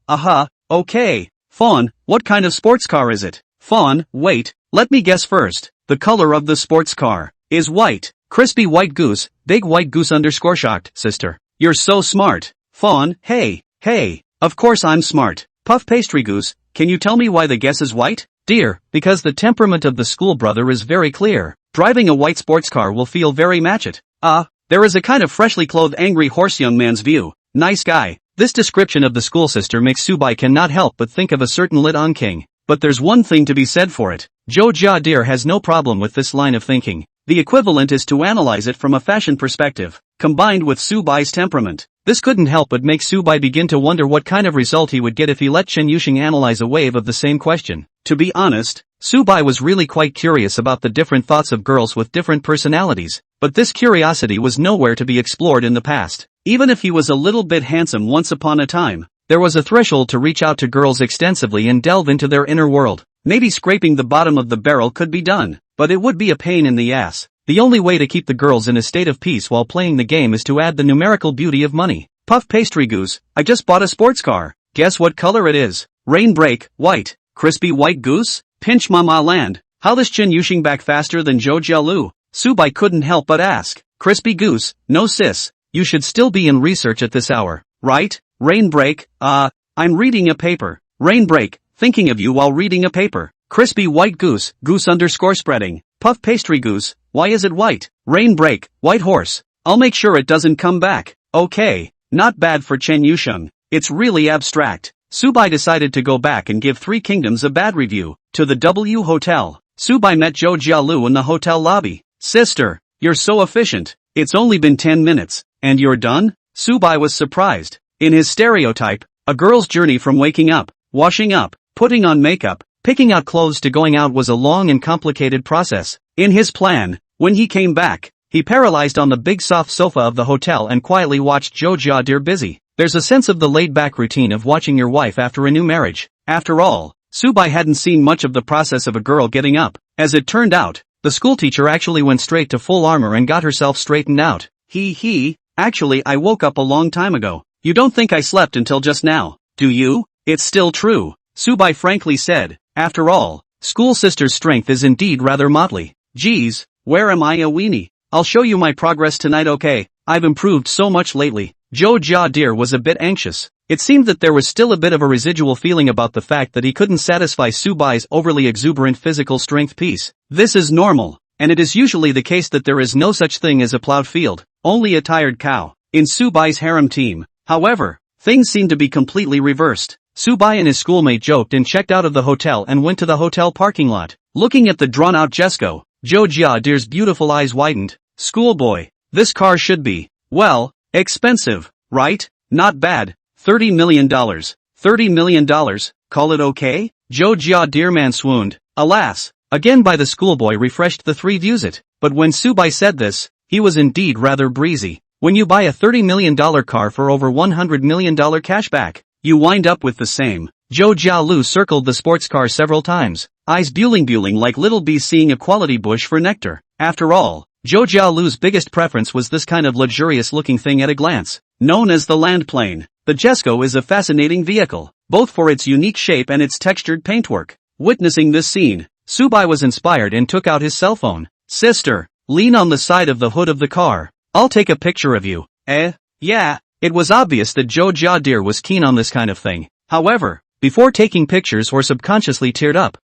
okay. Fawn, what kind of sports car is it? Fawn, wait, let me guess first. The color of the sports car is white. Crispy White Goose, big white goose underscore shocked, sister. You're so smart. Fawn, hey, of course I'm smart. Puff Pastry Goose, can you tell me why the guess is white? Dear, because the temperament of the school brother is very clear. Driving a white sports car will feel very match it. There is a kind of freshly clothed angry horse young man's view. Nice guy. This description of the school sister makes Subai cannot help but think of a certain Lit On King. But there's one thing to be said for it. Joe Jadir has no problem with this line of thinking. The equivalent is to analyze it from a fashion perspective, combined with Subai's temperament. This couldn't help but make Subai begin to wonder what kind of result he would get if he let Chen Yusheng analyze a wave of the same question. To be honest, Subai was really quite curious about the different thoughts of girls with different personalities, but this curiosity was nowhere to be explored in the past. Even if he was a little bit handsome once upon a time, there was a threshold to reach out to girls extensively and delve into their inner world. Maybe scraping the bottom of the barrel could be done, but it would be a pain in the ass. The only way to keep the girls in a state of peace while playing the game is to add the numerical beauty of money. Puff Pastry Goose, I just bought a sports car. Guess what color it is? Rain Break, white. Crispy White Goose? Pinch Mama Land. How is Chen Yusheng back faster than Zhou Jialu? Subai couldn't help but ask. Crispy Goose, no sis, you should still be in research at this hour, right? Rain Break, I'm reading a paper. Rain Break, thinking of you while reading a paper. Crispy White Goose, goose underscore spreading. Puff Pastry Goose, why is it white? Rain Break, white horse. I'll make sure it doesn't come back. Okay, not bad for Chen Yusheng. It's really abstract. Subai decided to go back and give Three Kingdoms a bad review. To the W Hotel. Subai met Zhou Jialu in the hotel lobby. Sister, you're so efficient. It's only been 10 minutes, and you're done? Subai was surprised. In his stereotype, a girl's journey from waking up, washing up, putting on makeup, picking out clothes to going out was a long and complicated process. In his plan, when he came back, he paralyzed on the big soft sofa of the hotel and quietly watched Zhou Jiadir busy. There's a sense of the laid-back routine of watching your wife after a new marriage. After all, Subai hadn't seen much of the process of a girl getting up. As it turned out, the schoolteacher actually went straight to full armor and got herself straightened out. Actually I woke up a long time ago. You don't think I slept until just now, do you? It's still true, Subai frankly said. After all, school sister's strength is indeed rather motley. Geez, where am I a weenie? I'll show you my progress tonight, okay? I've improved so much lately. Zhou Jiadir was a bit anxious. It seemed that there was still a bit of a residual feeling about the fact that he couldn't satisfy Subai's overly exuberant physical strength piece. This is normal, and it is usually the case that there is no such thing as a plowed field, only a tired cow. In Subai's harem team, however, things seemed to be completely reversed. Subai and his schoolmate joked and checked out of the hotel and went to the hotel parking lot. Looking at the drawn-out Jesco, Zhou Jiadir's beautiful eyes widened. Schoolboy, this car should be, well, expensive, right? Not bad. $30 million. $30 million, call it okay? Zhou Jiadir man swooned. Alas, again by the schoolboy refreshed the three views it. But when Subai said this, he was indeed rather breezy. When you buy a $30 million car for over $100 million cashback, you wind up with the same. Zhou Jialu circled the sports car several times, eyes buling like little bees seeing a quality bush for nectar. After all, Zhou Jialu's biggest preference was this kind of luxurious-looking thing at a glance. Known as the land plane, the Jesco is a fascinating vehicle, both for its unique shape and its textured paintwork. Witnessing this scene, Subai was inspired and took out his cell phone. Sister, lean on the side of the hood of the car. I'll take a picture of you. Yeah. It was obvious that Zhou Jiadir was keen on this kind of thing. However, before taking pictures or subconsciously teared up,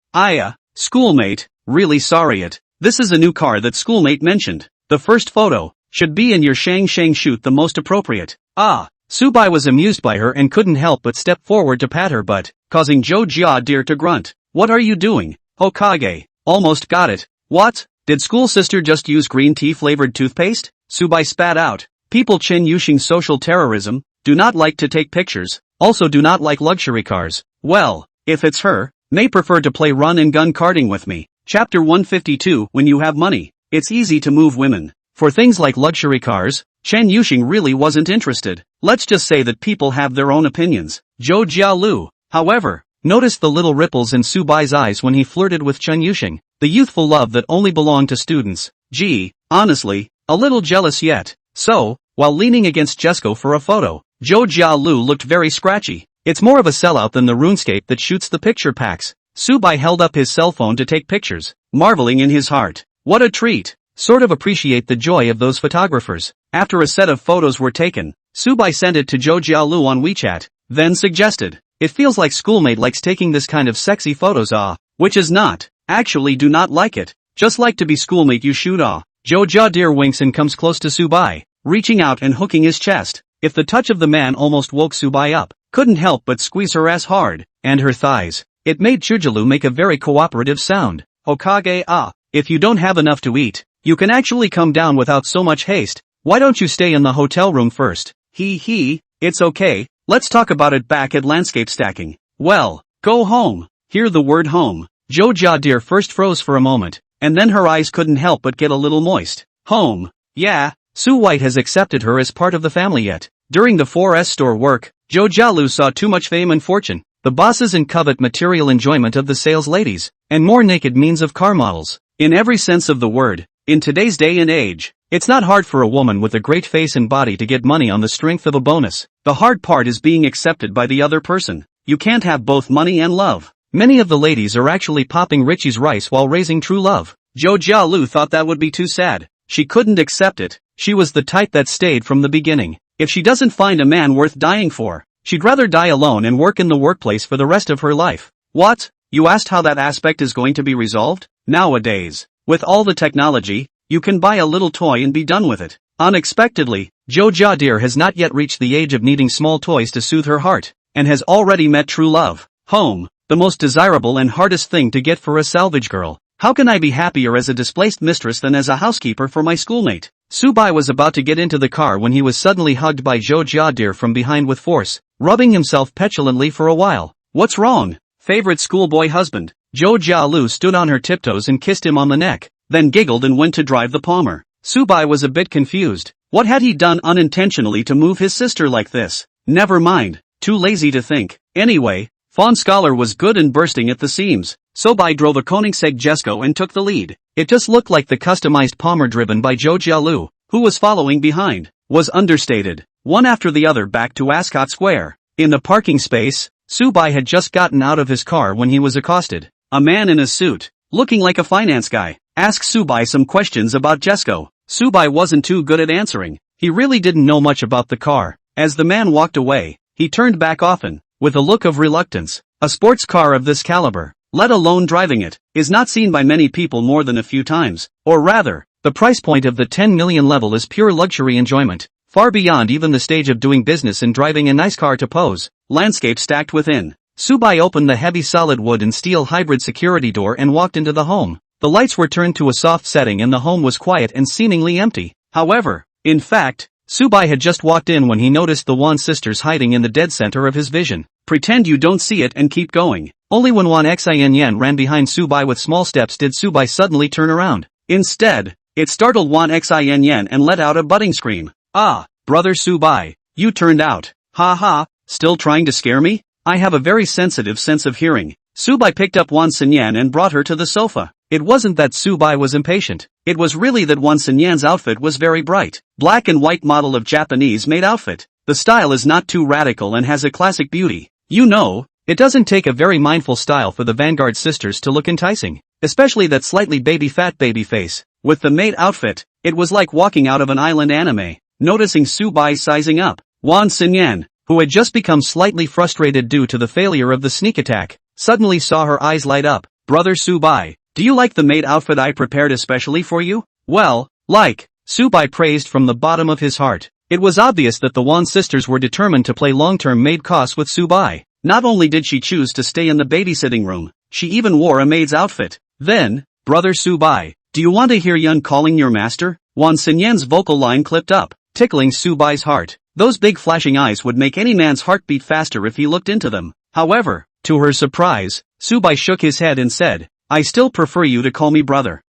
schoolmate, really sorry this is a new car that schoolmate mentioned. The first photo should be in your Shang shoot the most appropriate. Subai was amused by her and couldn't help but step forward to pat her butt, causing Zhou Jiadir to grunt. What are you doing, Hokage? Almost got it. What? Did school sister just use green tea flavored toothpaste? Subai spat out. People Chen Yuxing social terrorism, do not like to take pictures, also do not like luxury cars. Well, if it's her, may prefer to play run and gun karting with me. Chapter 152 When you have money, it's easy to move women. For things like luxury cars, Chen Yuxing really wasn't interested. Let's just say that people have their own opinions. Zhou Jialu, however, noticed the little ripples in Subai's eyes when he flirted with Chen Yuxing, the youthful love that only belonged to students. Gee, honestly, a little jealous yet. So, while leaning against Jesco for a photo, Zhou Jialu looked very scratchy. It's more of a sellout than the RuneScape that shoots the picture packs. Subai held up his cell phone to take pictures, marveling in his heart. What a treat! Sort of appreciate the joy of those photographers. After a set of photos were taken, Subai sent it to Zhou Jialu on WeChat, then suggested, it feels like schoolmate likes taking this kind of sexy photos which is not, actually do not like it, just like to be schoolmate you shoot Zhou Jiadir winks and comes close to Subai, reaching out and hooking his chest. If the touch of the man almost woke Subai up, couldn't help but squeeze her ass hard, and her thighs. It made Chujilu make a very cooperative sound. Hokage if you don't have enough to eat, you can actually come down without so much haste. Why don't you stay in the hotel room first? It's okay, let's talk about it back at landscape stacking. Well, go home. Hear the word home. Zhou Jiadir first froze for a moment, and then her eyes couldn't help but get a little moist. Home. Yeah, Su White has accepted her as part of the family yet. During the 4S store work, Zhou Jialu saw too much fame and fortune. The bosses and covet material enjoyment of the sales ladies, and more naked means of car models. In every sense of the word, in today's day and age, it's not hard for a woman with a great face and body to get money on the strength of a bonus. The hard part is being accepted by the other person. You can't have both money and love. Many of the ladies are actually popping Richie's rice while raising true love. Zhou Jialu thought that would be too sad. She couldn't accept it. She was the type that stayed from the beginning. If she doesn't find a man worth dying for, she'd rather die alone and work in the workplace for the rest of her life. What? You asked how that aspect is going to be resolved? Nowadays, with all the technology, you can buy a little toy and be done with it. Unexpectedly, Zhou Jiadir has not yet reached the age of needing small toys to soothe her heart, and has already met true love. Home, the most desirable and hardest thing to get for a salvage girl. How can I be happier as a displaced mistress than as a housekeeper for my schoolmate? Subai was about to get into the car when he was suddenly hugged by Zhou Jiadir from behind with force, rubbing himself petulantly for a while. What's wrong? Favorite schoolboy husband. Zhou Jialu stood on her tiptoes and kissed him on the neck, then giggled and went to drive the Palmer. Subai was a bit confused. What had he done unintentionally to move his sister like this? Never mind, too lazy to think. Anyway, Fawn Scholar was good and bursting at the seams. Subai drove a Koenigsegg Jesko and took the lead. It just looked like the customized Palmer driven by Zhou Jialu, who was following behind, was understated. One after the other back to Ascot Square. In the parking space, Subai had just gotten out of his car when he was accosted. A man in a suit, looking like a finance guy, asked Subai some questions about Jesko. Subai wasn't too good at answering. He really didn't know much about the car. As the man walked away, he turned back often, with a look of reluctance. A sports car of this caliber, let alone driving it, is not seen by many people more than a few times. Or rather, the price point of the 10 million level is pure luxury enjoyment, far beyond even the stage of doing business and driving a nice car to pose. Landscape stacked within. Subai opened the heavy solid wood and steel hybrid security door and walked into the home. The lights were turned to a soft setting and the home was quiet and seemingly empty. However, in fact, Subai had just walked in when he noticed the Wan sisters hiding in the dead center of his vision. Pretend you don't see it and keep going. Only when Wan Xin ran behind Subai with small steps did Subai suddenly turn around. Instead, it startled Wan Xin and let out a budding scream. Ah, brother Subai, you turned out. Ha ha, still trying to scare me? I have a very sensitive sense of hearing. Subai picked up Wan Xinyan and brought her to the sofa. It wasn't that Subai was impatient. It was really that Wan Xinyan's outfit was very bright. Black and white model of Japanese-made outfit. The style is not too radical and has a classic beauty. You know, it doesn't take a very mindful style for the Vanguard sisters to look enticing. Especially that slightly baby fat baby face. With the maid outfit, it was like walking out of an island anime. Noticing Subai sizing up, Wan Xinyan, who had just become slightly frustrated due to the failure of the sneak attack, suddenly saw her eyes light up. Brother Subai, do you like the maid outfit I prepared especially for you? Well, like, Subai praised from the bottom of his heart. It was obvious that the Wan sisters were determined to play long-term maid costs with Subai. Not only did she choose to stay in the babysitting room, she even wore a maid's outfit. Then, Brother Subai, do you want to hear Yun calling your master? Wan Xinyan's vocal line clipped up, tickling Subai's heart. Those big flashing eyes would make any man's heart beat faster if he looked into them. However, to her surprise, Subai shook his head and said, I still prefer you to call me brother.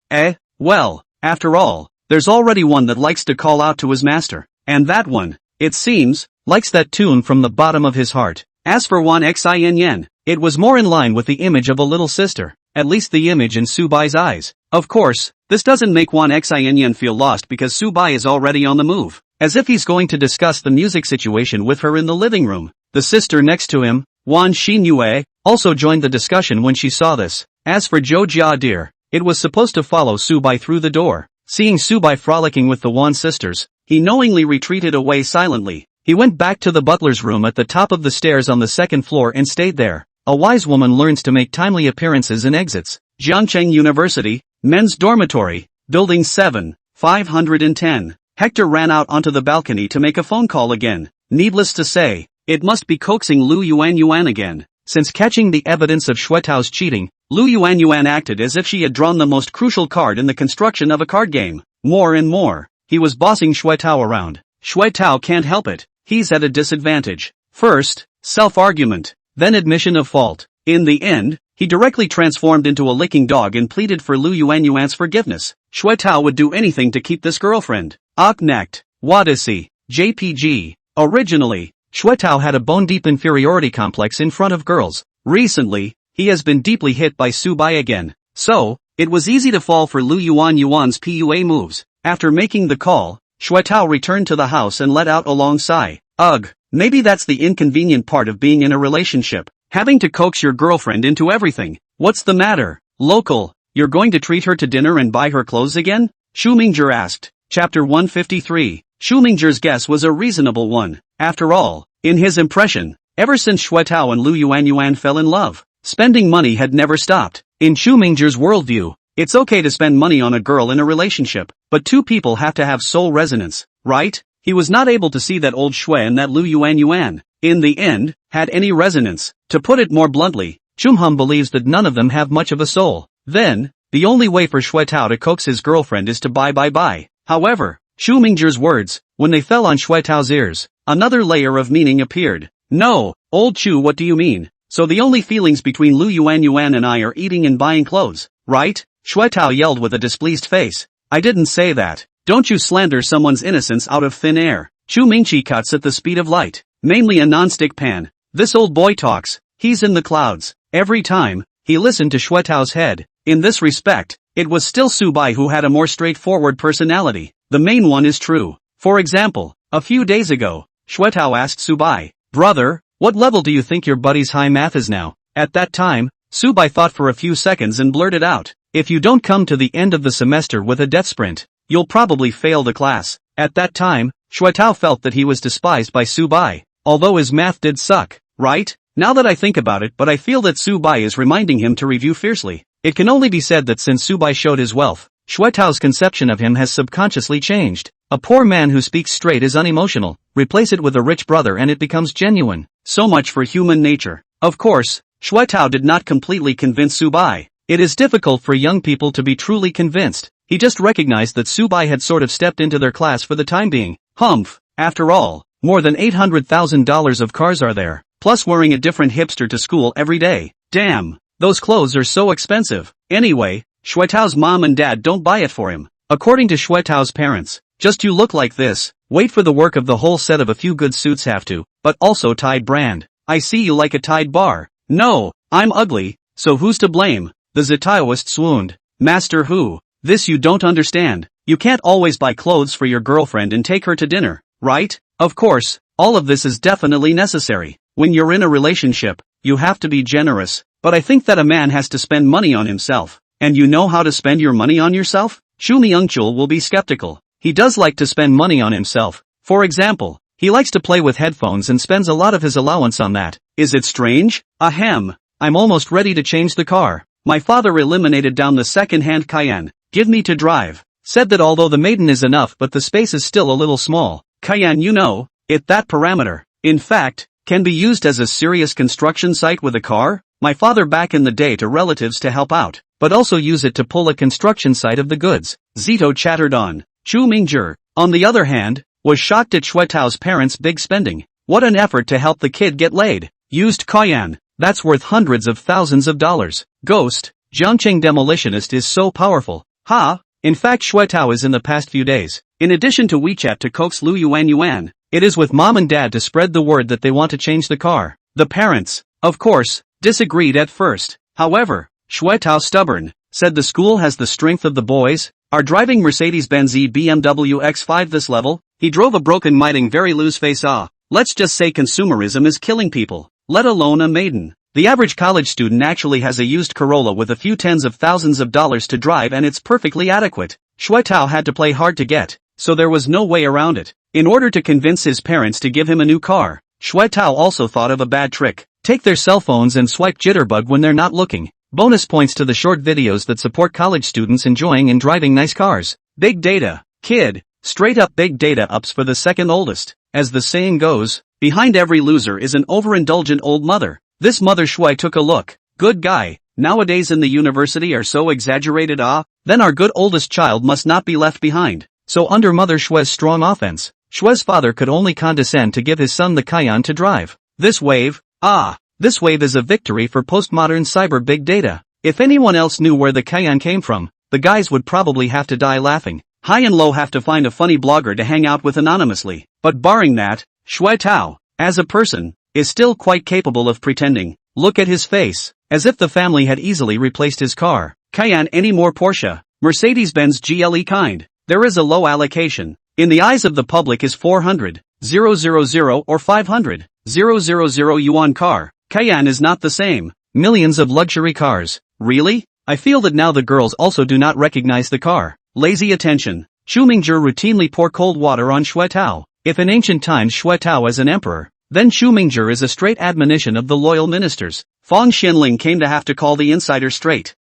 Well, after all, there's already one that likes to call out to his master. And that one, it seems, likes that tune from the bottom of his heart. As for Wan Xin, it was more in line with the image of a little sister, at least the image in Subai's eyes. Of course, this doesn't make Wan Xin feel lost because Subai is already on the move, as if he's going to discuss the music situation with her in the living room. The sister next to him, Wan Xinyue, also joined the discussion when she saw this. As for Zhou Jiadir, it was supposed to follow Subai through the door. Seeing Subai frolicking with the Wan sisters, he knowingly retreated away silently. He went back to the butler's room at the top of the stairs on the second floor and stayed there. A wise woman learns to make timely appearances and exits. Jiangcheng University, Men's Dormitory, Building 7, 510. Hector ran out onto the balcony to make a phone call again. Needless to say, it must be coaxing Lu Yuan again. Since catching the evidence of Xuetao's cheating, Lu Yuan acted as if she had drawn the most crucial card in the construction of a card game. More and more, he was bossing Xuetao around. Xuetao can't help it. He's at a disadvantage. First, self-argument, then admission of fault. In the end, he directly transformed into a licking dog and pleaded for Lu Yuan's forgiveness. Xuetao would do anything to keep this girlfriend. Aknacht, Wadisi, JPG. Originally, Xuetao had a bone-deep inferiority complex in front of girls. Recently, he has been deeply hit by Subai again. So, it was easy to fall for Lu Yuan's PUA moves. After making the call, Xuetao returned to the house and let out a long sigh. Ugh, maybe that's the inconvenient part of being in a relationship. Having to coax your girlfriend into everything. What's the matter, local? You're going to treat her to dinner and buy her clothes again? Xu Mingzhi asked. Chapter 153. Xu Mingzhi's guess was a reasonable one. After all, in his impression, ever since Xuetao and Lu Yuan fell in love, spending money had never stopped. In Xu Mingzhi's worldview, it's okay to spend money on a girl in a relationship, but two people have to have soul resonance, right? He was not able to see that old Xue and that Lu Yuan, in the end, had any resonance. To put it more bluntly, Chumhum believes that none of them have much of a soul. Then, the only way for Xuetao to coax his girlfriend is to buy. However, Xu Mingzhi's words, when they fell on Xuetao's ears, another layer of meaning appeared. No, old Chu, what do you mean? So the only feelings between Lu Yuan and I are eating and buying clothes, right? Xuetao yelled with a displeased face. I didn't say that. Don't you slander someone's innocence out of thin air. Chu Mingqi cuts at the speed of light, mainly a non-stick pan. This old boy talks, he's in the clouds. Every time, he listened to Xuetao's head. In this respect, it was still Subai who had a more straightforward personality. The main one is true. For example, a few days ago, Xuetao asked Subai, brother, what level do you think your buddy's high math is now? At that time, Subai thought for a few seconds and blurted out, if you don't come to the end of the semester with a death sprint, you'll probably fail the class. At that time, Xuetao felt that he was despised by Subai, although his math did suck, right? Now that I think about it, but I feel that Subai is reminding him to review fiercely. It can only be said that since Subai showed his wealth, Xuetao's conception of him has subconsciously changed. A poor man who speaks straight is unemotional. Replace it with a rich brother and it becomes genuine. So much for human nature. Of course, Xuetao did not completely convince Subai. It is difficult for young people to be truly convinced. He just recognized that Subai had sort of stepped into their class for the time being. Humph, after all, more than $800,000 of cars are there, plus wearing a different hipster to school every day. Damn, those clothes are so expensive. Anyway, Xuetao's mom and dad don't buy it for him. According to Xuetao's parents, just you look like this, wait for the work of the whole set of a few good suits have to, but also Tide brand. I see you like a Tide bar. No, I'm ugly, so who's to blame? The Zetaoist swooned. Master Hu, this you don't understand. You can't always buy clothes for your girlfriend and take her to dinner, right? Of course, all of this is definitely necessary. When you're in a relationship, you have to be generous, but I think that a man has to spend money on himself. And you know how to spend your money on yourself? Chu Myung-chul will be skeptical. He does like to spend money on himself. For example, he likes to play with headphones and spends a lot of his allowance on that. Is it strange? Ahem. I'm almost ready to change the car. My father eliminated down the second-hand Cayenne. Give me to drive. Said that although the maiden is enough but the space is still a little small. Cayenne, you know, it that parameter. In fact, can be used as a serious construction site with a car. My father back in the day to relatives to help out, but also use it to pull a construction site of the goods. Zito chattered on. Chu Mingzhi, on the other hand, was shocked at Shui Tao's parents' big spending. What an effort to help the kid get laid. Used Cayenne, that's worth hundreds of thousands of dollars. Ghost, Jiangqing demolitionist is so powerful. Ha! In fact Shui Tao is in the past few days. In addition to WeChat to coax Lu Yuan, it is with mom and dad to spread the word that they want to change the car. The parents, of course, disagreed at first. However, Shui Tao stubborn, said the school has the strength of the boys, are driving Mercedes-Benz BMW X5 this level. He drove a broken mighting very loose face let's just say consumerism is killing people, let alone a maiden. The average college student actually has a used Corolla with a few tens of thousands of dollars to drive and it's perfectly adequate. Shui Tao had to play hard to get, so there was no way around it. In order to convince his parents to give him a new car, Shui Tao also thought of a bad trick. Take their cell phones and swipe jitterbug when they're not looking. Bonus points to the short videos that support college students enjoying and driving nice cars. Big data, kid, straight up big data ups for the second oldest. As the saying goes, behind every loser is an overindulgent old mother. This mother Shui took a look. Good guy, nowadays in the university are so exaggerated then our good oldest child must not be left behind. So under mother Shui's strong offense, Shui's father could only condescend to give his son the Cayenne to drive. This wave is a victory for postmodern cyber big data. If anyone else knew where the Cayenne came from, the guys would probably have to die laughing. High and low have to find a funny blogger to hang out with anonymously. But barring that, Shui Tao, as a person, is still quite capable of pretending. Look at his face, as if the family had easily replaced his car. Cayenne any more Porsche, Mercedes-Benz GLE kind. There is a low allocation. In the eyes of the public is 400,000 or 500,000 yuan car. Cayenne is not the same. Millions of luxury cars. Really? I feel that now the girls also do not recognize the car. Lazy attention. Chu Mingzhi routinely pour cold water on Shui Tao. If in ancient times Shui Tao as an emperor, then Chu Mingzhi is a straight admonition of the loyal ministers. Fang Xianling came to have to call the insider straight.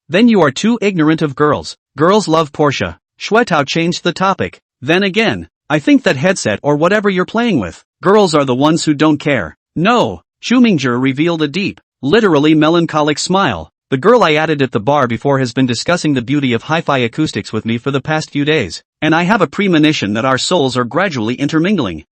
Then you are too ignorant of girls. Girls love Porsche. Shui Tao changed the topic. Then again, I think that headset or whatever you're playing with. Girls are the ones who don't care. No. Chu Mingzhi revealed a deep, literally melancholic smile. The girl I added at the bar before has been discussing the beauty of hi-fi acoustics with me for the past few days, and I have a premonition that our souls are gradually intermingling.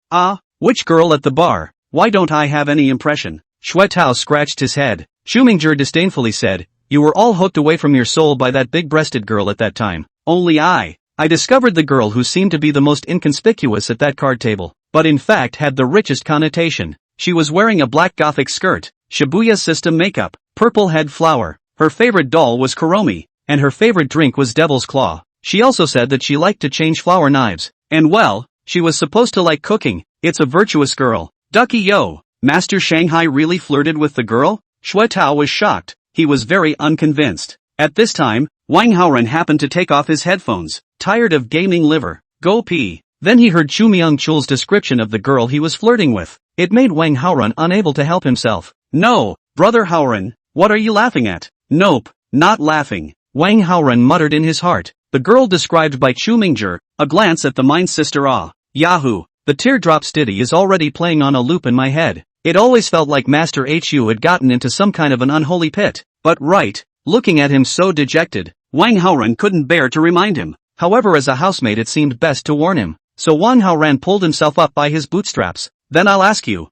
Which girl at the bar? Why don't I have any impression? Shui Tao scratched his head. Chu Mingzhi disdainfully said, you were all hooked away from your soul by that big-breasted girl at that time. Only I discovered the girl who seemed to be the most inconspicuous at that card table, but in fact had the richest connotation. She was wearing a black gothic skirt, Shibuya system makeup, purple head flower. Her favorite doll was Kuromi, and her favorite drink was Devil's Claw. She also said that she liked to change flower knives, and well, she was supposed to like cooking. It's a virtuous girl. Ducky yo, Master Shanghai really flirted with the girl? Shui Tao was shocked. He was very unconvinced. At this time, Wang Haoran happened to take off his headphones. Tired of gaming liver. Go pee. Then he heard Chu Myung-chul's description of the girl he was flirting with. It made Wang Haoran unable to help himself. No, brother Haoran, what are you laughing at? Nope, not laughing. Wang Haoran muttered in his heart. The girl described by Chu Mingzhi, a glance at the mind sister Yahoo! The teardrops ditty is already playing on a loop in my head. It always felt like Master Hu had gotten into some kind of an unholy pit. But right, looking at him so dejected, Wang Haoran couldn't bear to remind him. However, as a housemate it seemed best to warn him. So Wang Haoran pulled himself up by his bootstraps. Then I'll ask you.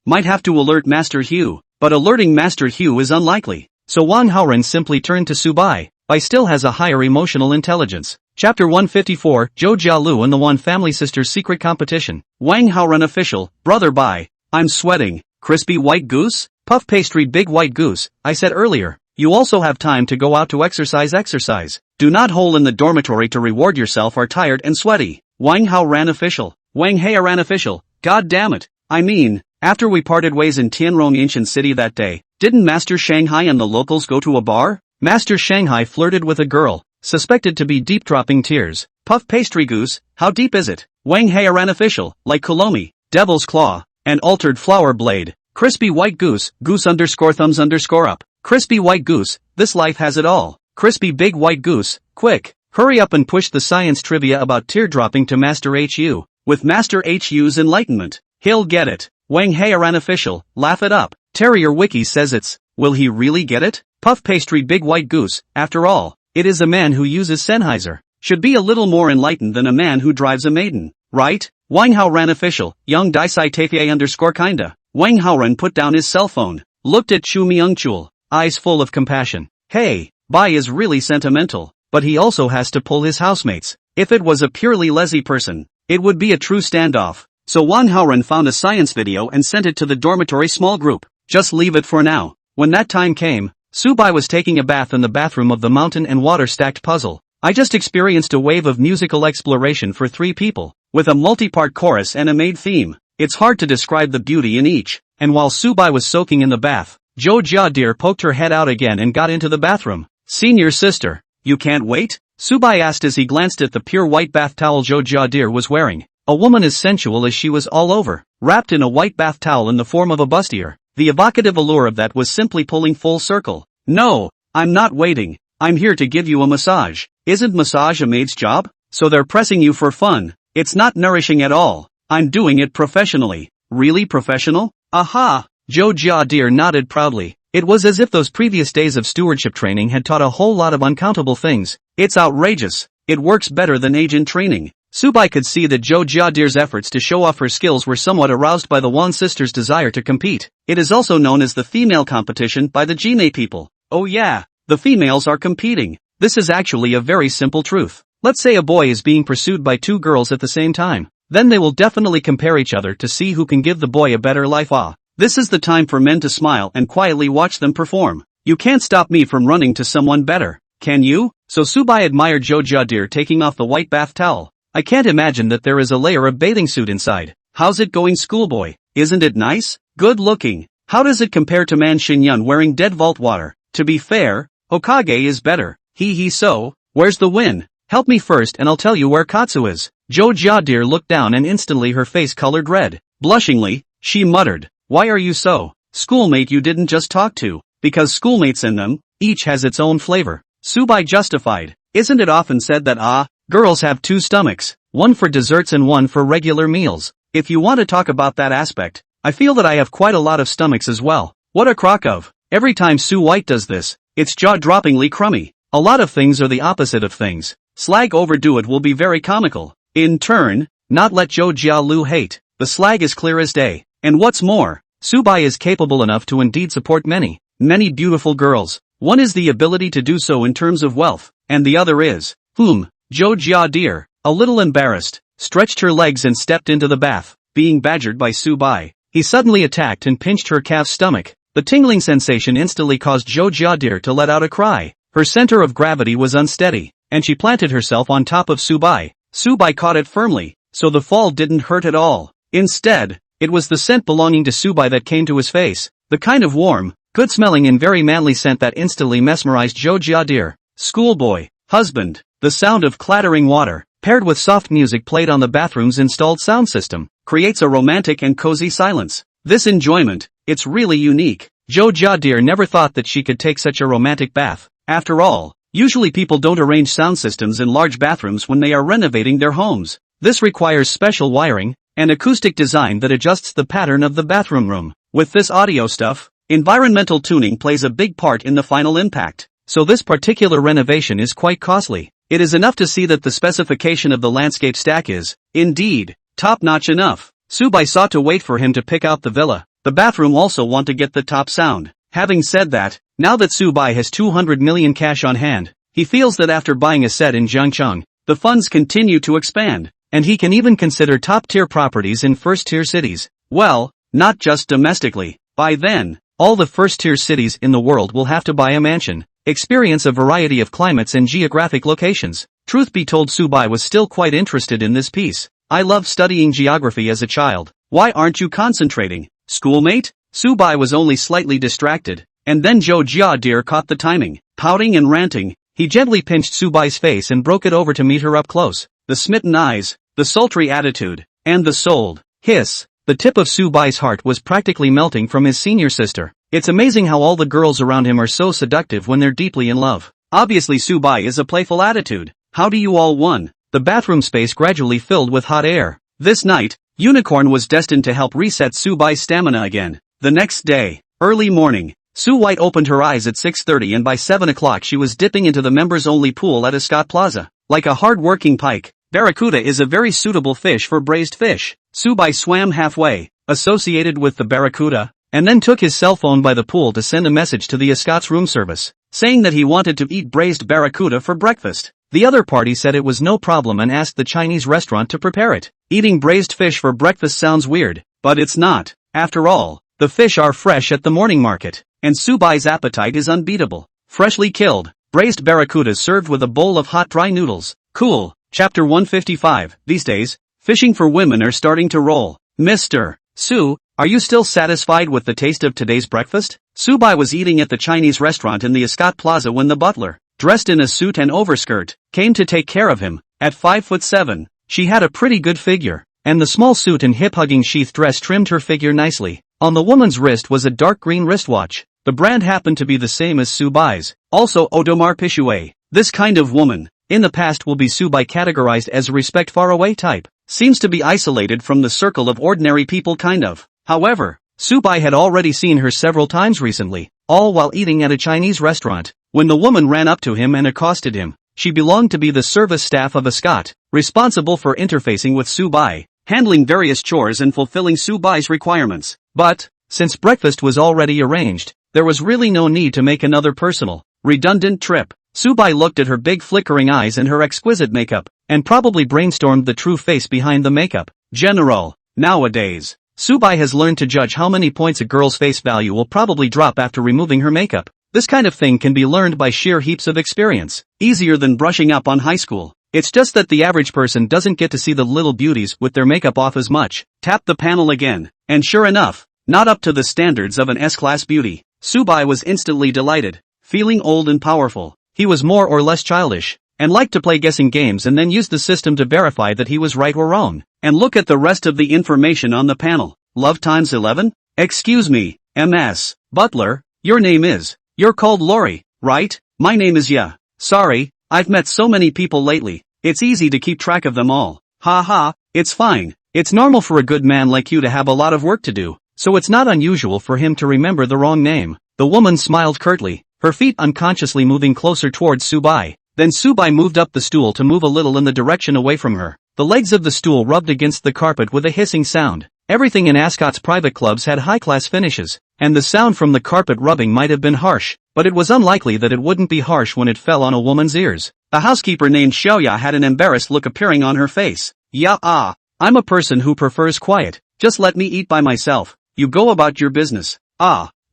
Might have to alert Master Hu, but alerting Master Hu is unlikely. So Wang Haoran simply turned to Subai. Bai still has a higher emotional intelligence. Chapter 154, Zhou Jialu and the Wan family sisters secret competition. Wang Haoran official, brother Bai. I'm sweating. Crispy white goose? Puff pastry big white goose, I said earlier. You also have time to go out to exercise. Do not hole in the dormitory to reward yourself are tired and sweaty. Wang Haoran official. Wang Haoran official. God damn it. I mean, after we parted ways in Tianrong ancient city that day, didn't Master Shanghai and the locals go to a bar? Master Shanghai flirted with a girl, suspected to be deep-dropping tears. Puff pastry goose, how deep is it? Wang Hairan official, like Kulomi, devil's claw, and altered flower blade. Crispy white goose, goose underscore thumbs underscore up. Crispy white goose, this life has it all. Crispy big white goose, quick, hurry up and push the science trivia about teardropping to Master HU. With Master HU's enlightenment, he'll get it. Wang Hairan official, laugh it up. Terrier Wiki says it's, will he really get it? Puff pastry big white goose, after all, it is a man who uses Sennheiser. Should be a little more enlightened than a man who drives a maiden, right? Wang Haoran official, young Daisai Tafia underscore kinda. Wang Haoran put down his cell phone, looked at Chu Myungchul, eyes full of compassion. Hey, Bai is really sentimental, but he also has to pull his housemates. If it was a purely lazy person, it would be a true standoff. So Wang Haoran found a science video and sent it to the dormitory small group. Just leave it for now. When that time came, Subai was taking a bath in the bathroom of the mountain and water stacked puzzle. I just experienced a wave of musical exploration for 3 people, with a multi-part chorus and a maid theme. It's hard to describe the beauty in each. And while Subai was soaking in the bath, Jo Jia Deer poked her head out again and got into the bathroom. Senior sister, you can't wait? Subai asked as he glanced at the pure white bath towel Jo Jia Deer was wearing. A woman as sensual as she was all over, wrapped in a white bath towel in the form of a bustier. The evocative allure of that was simply pulling full circle. No, I'm not waiting. I'm here to give you a massage. Isn't massage a maid's job? So they're pressing you for fun. It's not nourishing at all. I'm doing it professionally. Really professional? Aha! Jo Jia Deer nodded proudly. It was as if those previous days of stewardship training had taught a whole lot of uncountable things. It's outrageous. It works better than agent training. Subai could see that Jo Jia Deer's efforts to show off her skills were somewhat aroused by the Wan sisters' desire to compete. It is also known as the female competition by the Jime people. Oh yeah, the females are competing. This is actually a very simple truth. Let's say a boy is being pursued by 2 girls at the same time. Then they will definitely compare each other to see who can give the boy a better life. This is the time for men to smile and quietly watch them perform. You can't stop me from running to someone better, can you? So Subai admired Jo Jia Deer taking off the white bath towel. I can't imagine that there is a layer of bathing suit inside. How's it going, schoolboy? Isn't it nice? Good looking. How does it compare to Man Shinyun wearing dead vault water? To be fair, Hokage is better. So, where's the win? Help me first and I'll tell you where Katsu is. Jo Jia Deer looked down and instantly her face colored red. Blushingly, she muttered, why are you so? Schoolmate you didn't just talk to. Because schoolmates in them, each has its own flavor. Subai justified. Isn't it often said that girls have 2 stomachs, one for desserts and one for regular meals? If you want to talk about that aspect, I feel that I have quite a lot of stomachs as well. What a crock of. Every time Sue White does this, it's jaw-droppingly crummy. A lot of things are the opposite of things. Slag overdo it will be very comical. In turn, not let Jo Jia Lu hate. The slag is clear as day. And what's more, Subai is capable enough to indeed support many beautiful girls. One is the ability to do so in terms of wealth, and the other is, Jo Jia Deer, a little embarrassed, stretched her legs and stepped into the bath, being badgered by Subai. He suddenly attacked and pinched her calf's stomach. The tingling sensation instantly caused Jo Jia Deer to let out a cry. Her center of gravity was unsteady, and she planted herself on top of Subai. Subai caught it firmly, so the fall didn't hurt at all. Instead, it was the scent belonging to Subai that came to his face, the kind of warm, good-smelling and very manly scent that instantly mesmerized Jo Jia Deer. Schoolboy, husband, the sound of clattering water, paired with soft music played on the bathroom's installed sound system, creates a romantic and cozy silence. This enjoyment, it's really unique. Jo Jia Deer never thought that she could take such a romantic bath. After all, usually people don't arrange sound systems in large bathrooms when they are renovating their homes. This requires special wiring and acoustic design that adjusts the pattern of the bathroom room. With this audio stuff, environmental tuning plays a big part in the final impact. So this particular renovation is quite costly. It is enough to see that the specification of the landscape stack is, indeed, top-notch enough. Subai sought to wait for him to pick out the villa. The bathroom also want to get the top sound. Having said that, now that Subai has 200 million cash on hand, he feels that after buying a set in Jiangcheng, the funds continue to expand, and he can even consider top-tier properties in first-tier cities. Well, not just domestically. By then, all the first-tier cities in the world will have to buy a mansion, experience a variety of climates and geographic locations. Truth be told, Subai was still quite interested in this piece. I loved studying geography as a child. Why aren't you concentrating, schoolmate? Subai was only slightly distracted, and then Jo Jia Deer caught the timing. Pouting and ranting, He gently pinched Subai's face and broke it over to meet her up close. The smitten eyes, the sultry attitude, and the souled hiss. The tip of Subai's heart was practically melting from his senior sister. It's amazing how all the girls around him are so seductive when they're deeply in love. Obviously Subai is a playful attitude. How do you all won? The bathroom space gradually filled with hot air. This night, Unicorn was destined to help reset Subai's stamina again. The next day, early morning, Sue White opened her eyes at 6:30 and by 7 o'clock she was dipping into the members-only pool at Ascot Plaza. Like a hard-working pike, barracuda is a very suitable fish for braised fish. Subai swam halfway, associated with the barracuda, and then took his cell phone by the pool to send a message to the Ascot's room service, saying that he wanted to eat braised barracuda for breakfast. The other party said it was no problem and asked the Chinese restaurant to prepare it. Eating braised fish for breakfast sounds weird, but it's not. After all, the fish are fresh at the morning market, and Subai's appetite is unbeatable. Freshly killed, braised barracuda served with a bowl of hot dry noodles. Cool. Chapter 155. These days, fishing for women are starting to roll. Mr. Sue, are you still satisfied with the taste of today's breakfast? Subai was eating at the Chinese restaurant in the Ascot Plaza when the butler, dressed in a suit and overskirt, came to take care of him. At 5'7", she had a pretty good figure, and the small suit and hip-hugging sheath dress trimmed her figure nicely. On the woman's wrist was a dark green wristwatch. The brand happened to be the same as Subai's, also Audemars Piguet. This kind of woman, in the past will be Subai categorized as a respect faraway type, seems to be isolated from the circle of ordinary people kind of. However, Subai had already seen her several times recently, all while eating at a Chinese restaurant. When the woman ran up to him and accosted him, she belonged to be the service staff of Ascot, responsible for interfacing with Subai, handling various chores and fulfilling Subai's requirements. But, since breakfast was already arranged, there was really no need to make another personal, redundant trip. Subai looked at her big flickering eyes and her exquisite makeup, and probably brainstormed the true face behind the makeup. General, nowadays, Subai has learned to judge how many points a girl's face value will probably drop after removing her makeup. This kind of thing can be learned by sheer heaps of experience, easier than brushing up on high school. It's just that the average person doesn't get to see the little beauties with their makeup off as much. Tap the panel again, and sure enough, not up to the standards of an S-class beauty. Subai was instantly delighted, feeling old and powerful. He was more or less childish, and liked to play guessing games and then use the system to verify that he was right or wrong. And look at the rest of the information on the panel. Love times 11? Excuse me, MS. Butler, your name is. You're called Lori, right? My name is Ya. Sorry, I've met so many people lately. It's easy to keep track of them all. Ha ha, it's fine. It's normal for a good man like you to have a lot of work to do, so it's not unusual for him to remember the wrong name. The woman smiled curtly, her feet unconsciously moving closer towards Subai. Then Subai moved up the stool to move a little in the direction away from her. The legs of the stool rubbed against the carpet with a hissing sound. Everything in Ascot's private clubs had high-class finishes, and the sound from the carpet rubbing might have been harsh, but it was unlikely that it wouldn't be harsh when it fell on a woman's ears. The housekeeper named Xiaoya had an embarrassed look appearing on her face. I'm a person who prefers quiet. Just let me eat by myself. You go about your business.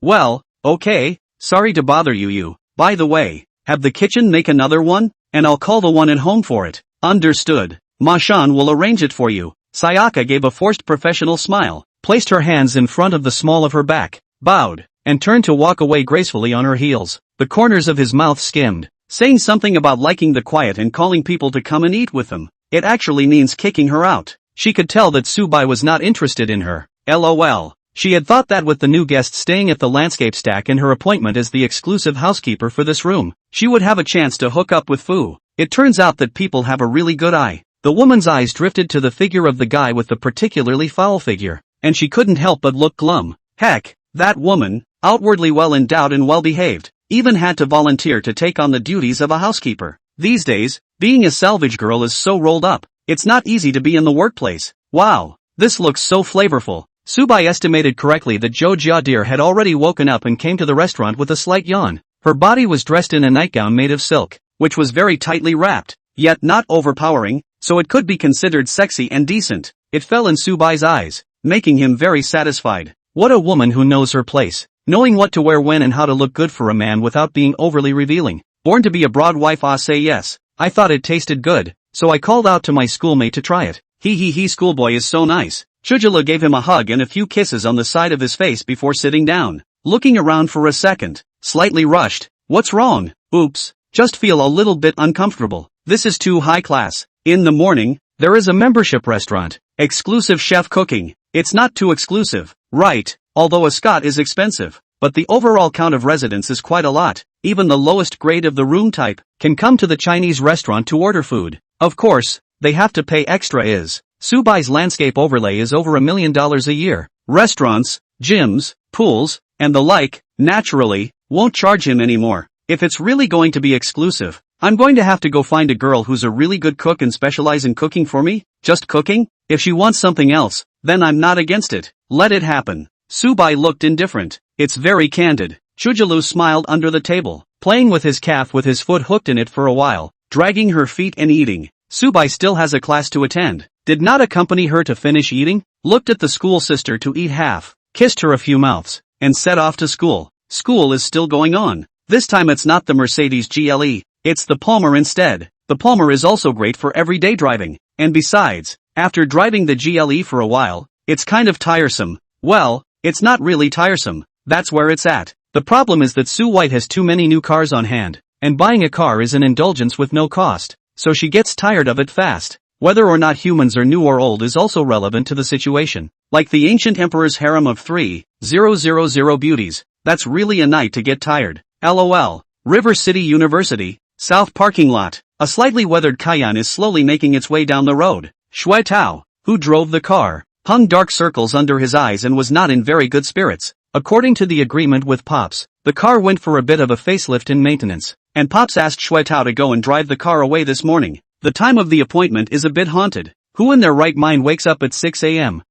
Well, okay. Sorry to bother you. By the way, have the kitchen make another one, and I'll call the one at home for it. Understood. Ma Shan will arrange it for you. Sayaka gave a forced professional smile, placed her hands in front of the small of her back, bowed, and turned to walk away gracefully on her heels. The corners of his mouth skimmed, saying something about liking the quiet and calling people to come and eat with them. It actually means kicking her out. She could tell that Subai was not interested in her. LOL. She had thought that with the new guest staying at the landscape stack and her appointment as the exclusive housekeeper for this room, she would have a chance to hook up with Fu. It turns out that people have a really good eye. The woman's eyes drifted to the figure of the guy with the particularly foul figure, and she couldn't help but look glum. Heck, that woman, outwardly well endowed and well behaved, even had to volunteer to take on the duties of a housekeeper. These days, being a salvage girl is so rolled up, it's not easy to be in the workplace. Wow, this looks so flavorful. Subai estimated correctly that Zhou Jiadir had already woken up and came to the restaurant with a slight yawn. Her body was dressed in a nightgown made of silk, which was very tightly wrapped, yet not overpowering, so it could be considered sexy and decent. It fell in Subai's eyes, making him very satisfied. What a woman who knows her place, knowing what to wear when and how to look good for a man without being overly revealing. Born to be a broad wife. Say yes. I thought it tasted good, so I called out to my schoolmate to try it. He schoolboy is so nice. Chujula gave him a hug and a few kisses on the side of his face before sitting down, looking around for a second, slightly rushed. What's wrong? Oops. just feel a little bit uncomfortable. This is too high class. In the morning, there is a membership restaurant. Exclusive chef cooking. It's not too exclusive, right, although a Scot is expensive. But the overall count of residents is quite a lot. Even the lowest grade of the room type can come to the Chinese restaurant to order food. Of course, they have to pay extra. Subai's landscape overlay is over $1 million a year. Restaurants, gyms, pools, and the like, naturally, won't charge him anymore. If it's really going to be exclusive, I'm going to have to go find a girl who's a really good cook and specialize in cooking for me. Just cooking? If she wants something else, then I'm not against it. Let it happen. Subai looked indifferent. It's very candid. Chujalu smiled under the table, playing with his calf with his foot hooked in it for a while, dragging her feet and eating. Subai still has a class to attend. Did not accompany her to finish eating, looked at the school sister to eat half, kissed her a few mouths, and set off to school. School is still going on. This time it's not the Mercedes GLE, it's the Palmer instead. The Palmer is also great for everyday driving, and besides, after driving the GLE for a while, it's kind of tiresome. Well, it's not really tiresome, that's where it's at. The problem is that Sue White has too many new cars on hand, and buying a car is an indulgence with no cost, so she gets tired of it fast. Whether or not humans are new or old is also relevant to the situation. Like the ancient emperor's harem of 3,000 beauties, that's really a night to get tired. LOL. River City University, South parking lot. A slightly weathered Cayenne is slowly making its way down the road. Shui Tao, who drove the car, hung dark circles under his eyes and was not in very good spirits. According to the agreement with Pops, the car went for a bit of a facelift and maintenance, and Pops asked Shui Tao to go and drive the car away this morning. The time of the appointment is a bit haunted. Who in their right mind wakes up at 6 a.m.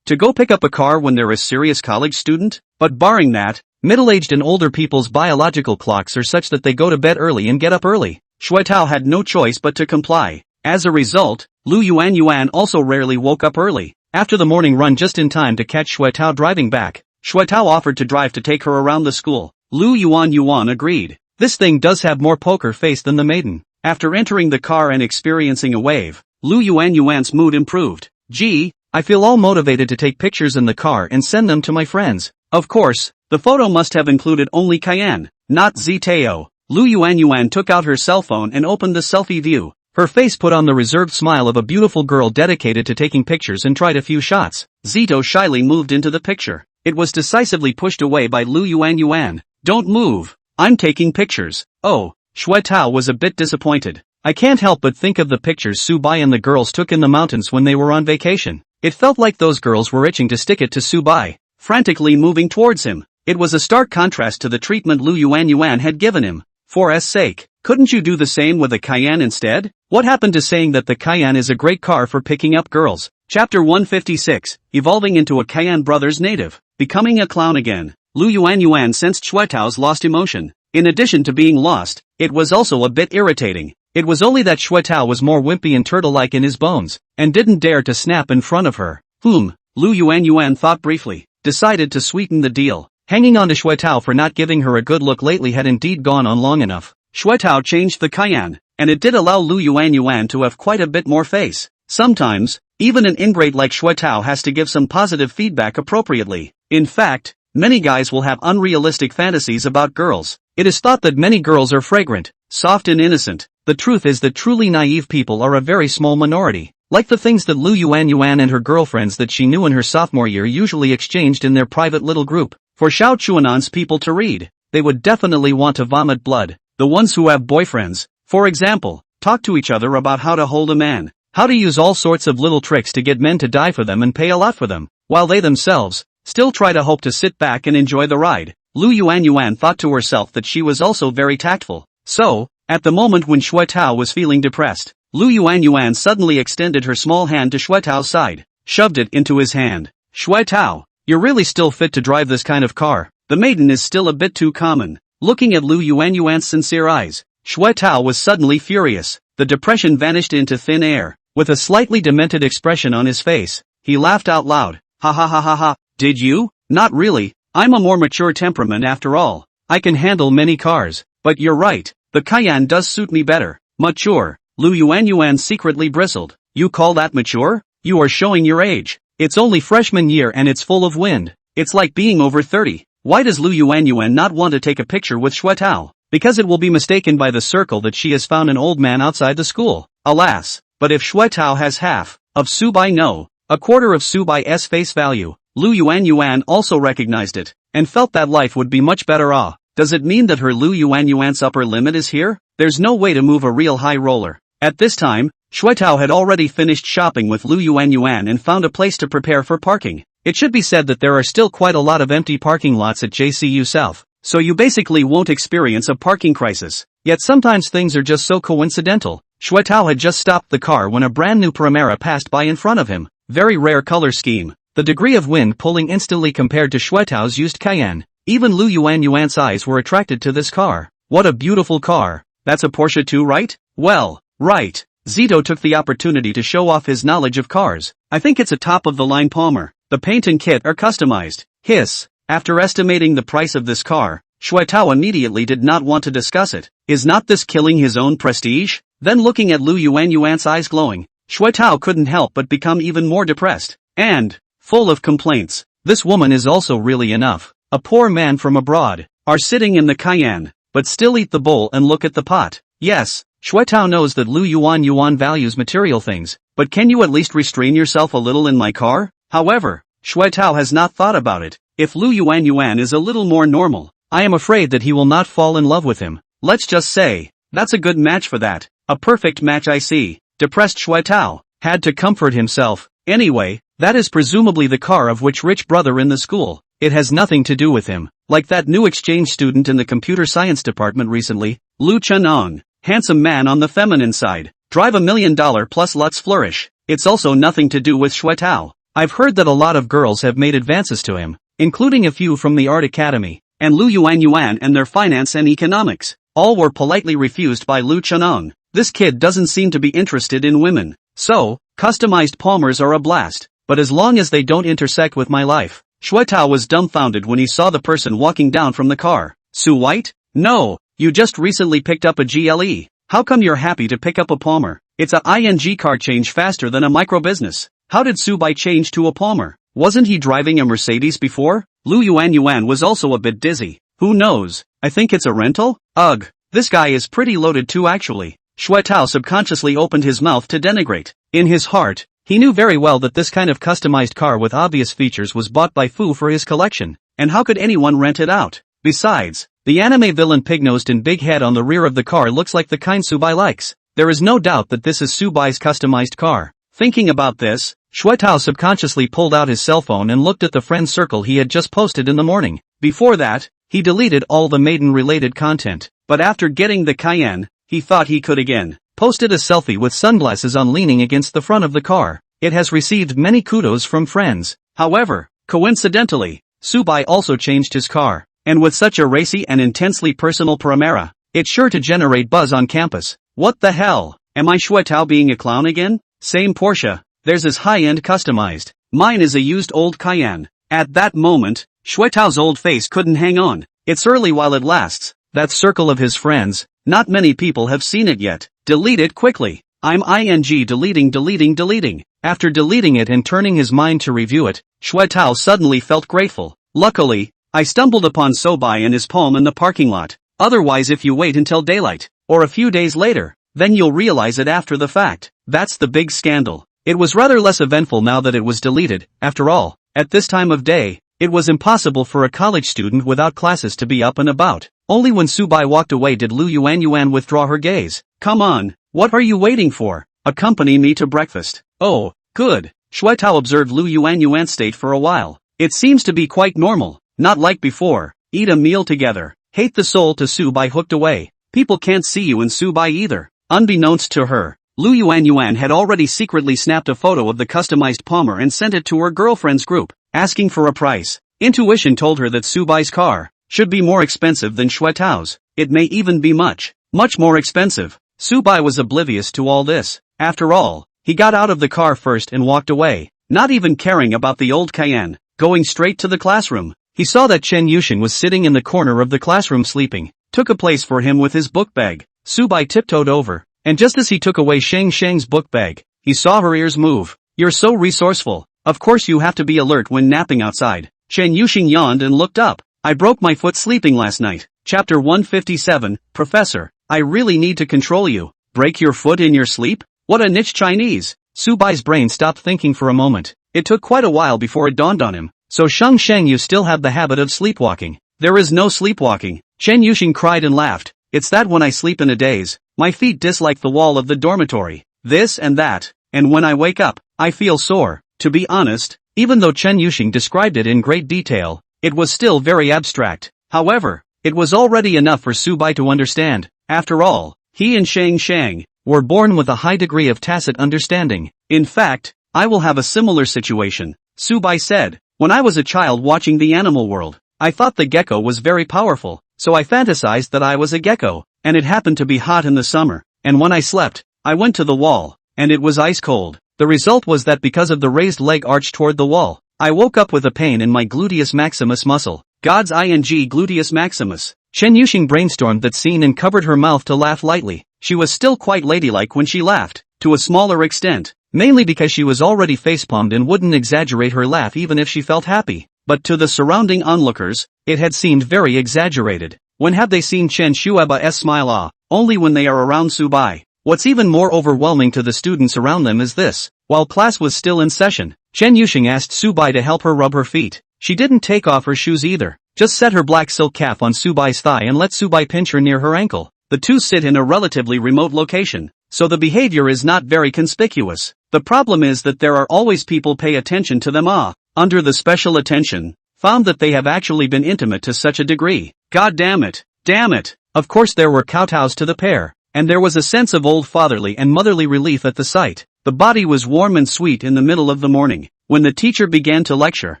to go pick up a car when they're a serious college student? But barring that, middle-aged and older people's biological clocks are such that they go to bed early and get up early. Shui Tao had no choice but to comply. As a result, Lu Yuan also rarely woke up early. After the morning run just in time to catch Shui Tao driving back, Shui Tao offered to drive to take her around the school. Lu Yuan agreed. This thing does have more poker face than the maiden. After entering the car and experiencing a wave, Lu Yuan's mood improved. Gee, I feel all motivated to take pictures in the car and send them to my friends. Of course, the photo must have included only Cayenne, not Zitao. Lu Yuan took out her cell phone and opened the selfie view. Her face put on the reserved smile of a beautiful girl dedicated to taking pictures and tried a few shots. Zito shyly moved into the picture. It was decisively pushed away by Lu Yuan. Don't move, I'm taking pictures. Oh. Shui Tao was a bit disappointed. I can't help but think of the pictures Subai and the girls took in the mountains when they were on vacation. It felt like those girls were itching to stick it to Subai, frantically moving towards him. It was a stark contrast to the treatment Lu Yuan had given him. For S sake, couldn't you do the same with a Cayenne instead? What happened to saying that the Cayenne is a great car for picking up girls? Chapter 156, Evolving into a Cayenne Brothers native. Becoming a clown again. Lu Yuan sensed Shui Tao's lost emotion. In addition to being lost, it was also a bit irritating. It was only that Shui Tao was more wimpy and turtle-like in his bones, and didn't dare to snap in front of her. Lu Yuan thought briefly, decided to sweeten the deal. Hanging on to Shui Tao for not giving her a good look lately had indeed gone on long enough. Shui Tao changed the Cayenne, and it did allow Lu Yuan to have quite a bit more face. Sometimes, even an ingrate like Shui Tao has to give some positive feedback appropriately. In fact, many guys will have unrealistic fantasies about girls. It is thought that many girls are fragrant, soft and innocent. The truth is that truly naive people are a very small minority. Like the things that Lu Yuan and her girlfriends that she knew in her sophomore year usually exchanged in their private little group. For Xiao Chuanan's people to read, they would definitely want to vomit blood. The ones who have boyfriends, for example, talk to each other about how to hold a man, how to use all sorts of little tricks to get men to die for them and pay a lot for them, while they themselves still try to hope to sit back and enjoy the ride. Lu Yuan thought to herself that she was also very tactful. So, at the moment when Shui Tao was feeling depressed, Lu Yuan suddenly extended her small hand to Shui Tao's side, shoved it into his hand. Shui Tao, you're really still fit to drive this kind of car. The maiden is still a bit too common. Looking at Lu Yuan's sincere eyes, Shui Tao was suddenly furious. The depression vanished into thin air. With a slightly demented expression on his face, he laughed out loud. Ha ha ha ha ha, did you? Not really. I'm a more mature temperament after all. I can handle many cars. But you're right, the Cayenne does suit me better. Mature. Lu Yuan secretly bristled. You call that mature? You are showing your age. It's only freshman year and it's full of wind. It's like being over 30. Why does Lu Yuan not want to take a picture with Shui Tao? because it will be mistaken by the circle that she has found an old man outside the school. Alas, but if Shui Tao has half of Su Bai no, a quarter of Su Bai's face value, Lu Yuan also recognized it, and felt that life would be much better off. Does it mean that her Lu Yuan's upper limit is here? There's no way to move a real high roller. At this time, Shui Tao had already finished shopping with Lu Yuan and found a place to prepare for parking. It should be said that there are still quite a lot of empty parking lots at JCU South, so you basically won't experience a parking crisis. Yet sometimes things are just so coincidental. Shui Tao had just stopped the car when a brand new Primera passed by in front of him. Very rare color scheme. The degree of wind pulling instantly compared to Shui Tao's used Cayenne. Even Lu Yuan's eyes were attracted to this car. What a beautiful car. That's a Porsche too, right? Well, right. Zito took the opportunity to show off his knowledge of cars. I think it's a top-of-the-line Palmer. The paint and kit are customized. Hiss. After estimating the price of this car, Shui Tao immediately did not want to discuss it. Is not this killing his own prestige? Then looking at Lu Yuan's eyes glowing, Shui Tao couldn't help but become even more depressed. And full of complaints. This woman is also really enough. A poor man from abroad, are sitting in the Cayenne, but still eat the bowl and look at the pot. Yes, Shui Tao knows that Lu Yuan values material things, but can you at least restrain yourself a little in my car? However, Shui Tao has not thought about it. If Lu Yuan is a little more normal, I am afraid that he will not fall in love with him. Let's just say, that's a good match for that. A perfect match, I see. Depressed Shui Tao had to comfort himself. Anyway, that is presumably the car of which rich brother in the school. It has nothing to do with him. Like that new exchange student in the computer science department recently, Lu Chunong. Handsome man on the feminine side. Drive $1 million plus Lutz flourish. It's also nothing to do with Shui Tao. I've heard that a lot of girls have made advances to him, including a few from the art academy, and Lu Yuan and their finance and economics. All were politely refused by Lu Chunong. This kid doesn't seem to be interested in women. So, customized Palmers are a blast, but as long as they don't intersect with my life. Shui Tao was dumbfounded when he saw the person walking down from the car. Su White? No, you just recently picked up a GLE. How come you're happy to pick up a Palmer? It's a ING car change faster than a micro business. How did Su Bai change to a Palmer? Wasn't he driving a Mercedes before? Lu Yuan was also a bit dizzy. Who knows? I think it's a rental? Ugh, this guy is pretty loaded too actually. Shui Tao subconsciously opened his mouth to denigrate. In his heart, he knew very well that this kind of customized car with obvious features was bought by Fu for his collection, and how could anyone rent it out? Besides, the anime villain pig-nosed and big head on the rear of the car looks like the kind Su Bai likes. There is no doubt that this is Su Bai's customized car. Thinking about this, Shui Tao subconsciously pulled out his cell phone and looked at the friend circle he had just posted in the morning. Before that, he deleted all the maiden-related content, but after getting the Cayenne, he thought he could again. Posted a selfie with sunglasses on leaning against the front of the car. It has received many kudos from friends. However, coincidentally, Su Bai also changed his car, and with such a racy and intensely personal Primera, it's sure to generate buzz on campus. What the hell? Am I Shui Tao being a clown again? Same Porsche. Theirs is high-end customized. Mine is a used old Cayenne. At that moment, Shui Tao's old face couldn't hang on. It's early while it lasts. That circle of his friends, not many people have seen it yet. Delete it quickly. I'm ing deleting. After deleting it and turning his mind to review it, Shui Tao suddenly felt grateful. Luckily, I stumbled upon Su Bai and his palm in the parking lot. Otherwise if you wait until daylight, or a few days later, then you'll realize it after the fact. That's the big scandal. It was rather less eventful now that it was deleted. After all, at this time of day, it was impossible for a college student without classes to be up and about. Only when Su Bai walked away did Lu Yuan withdraw her gaze. Come on, what are you waiting for? Accompany me to breakfast. Oh, good. Shui Tao observed Lu Yuan's state for a while. It seems to be quite normal, not like before. Eat a meal together. Hate the soul to Su Bai hooked away. People can't see you in Su Bai either. Unbeknownst to her, Lu Yuan had already secretly snapped a photo of the customized Palmer and sent it to her girlfriend's group, asking for a price. Intuition told her that Su Bai's car should be more expensive than Shui Tao's. It may even be much more expensive. Su Bai was oblivious to all this. After all, he got out of the car first and walked away, not even caring about the old Cayenne, going straight to the classroom. He saw that Chen Yuxing was sitting in the corner of the classroom sleeping, took a place for him with his book bag. Su Bai tiptoed over, and just as he took away Sheng Sheng's book bag, he saw her ears move. You're so resourceful. Of course you have to be alert when napping outside. Chen Yuxing yawned and looked up. I broke my foot sleeping last night. Chapter 157, Professor, I really need to control you. Break your foot in your sleep? What a niche Chinese. Subai's brain stopped thinking for a moment. It took quite a while before it dawned on him. So Sheng Sheng, you still have the habit of sleepwalking. There is no sleepwalking. Chen Yuxing cried and laughed. It's that when I sleep in a daze, my feet dislike the wall of the dormitory. This and that. And when I wake up, I feel sore. To be honest, even though Chen Yuxing described it in great detail, it was still very abstract. However, it was already enough for Subai to understand. After all, he and Shang Shang were born with a high degree of tacit understanding. In fact, I will have a similar situation, Subai said. When I was a child watching the animal world, I thought the gecko was very powerful, so I fantasized that I was a gecko, and it happened to be hot in the summer, and when I slept, I went to the wall, and it was ice cold. The result was that because of the raised leg arch toward the wall, I woke up with a pain in my gluteus maximus muscle. God's ing gluteus maximus. Chen Yuxing brainstormed that scene and covered her mouth to laugh lightly. She was still quite ladylike when she laughed, to a smaller extent, mainly because she was already facepalmed and wouldn't exaggerate her laugh even if she felt happy. But to the surrounding onlookers, it had seemed very exaggerated. When have they seen Chen Shueba's smile? Only when they are around Subai. What's even more overwhelming to the students around them is this. While class was still in session, Chen Yuxing asked Subai to help her rub her feet. She didn't take off her shoes either, just set her black silk calf on Subai's thigh and let Subai pinch her near her ankle. The two sit in a relatively remote location, so the behavior is not very conspicuous. The problem is that there are always people pay attention to them. Under the special attention, found that they have actually been intimate to such a degree. God damn it. Damn it. Of course there were kowtows to the pair, and there was a sense of old fatherly and motherly relief at the sight. The body was warm and sweet in the middle of the morning. When the teacher began to lecture,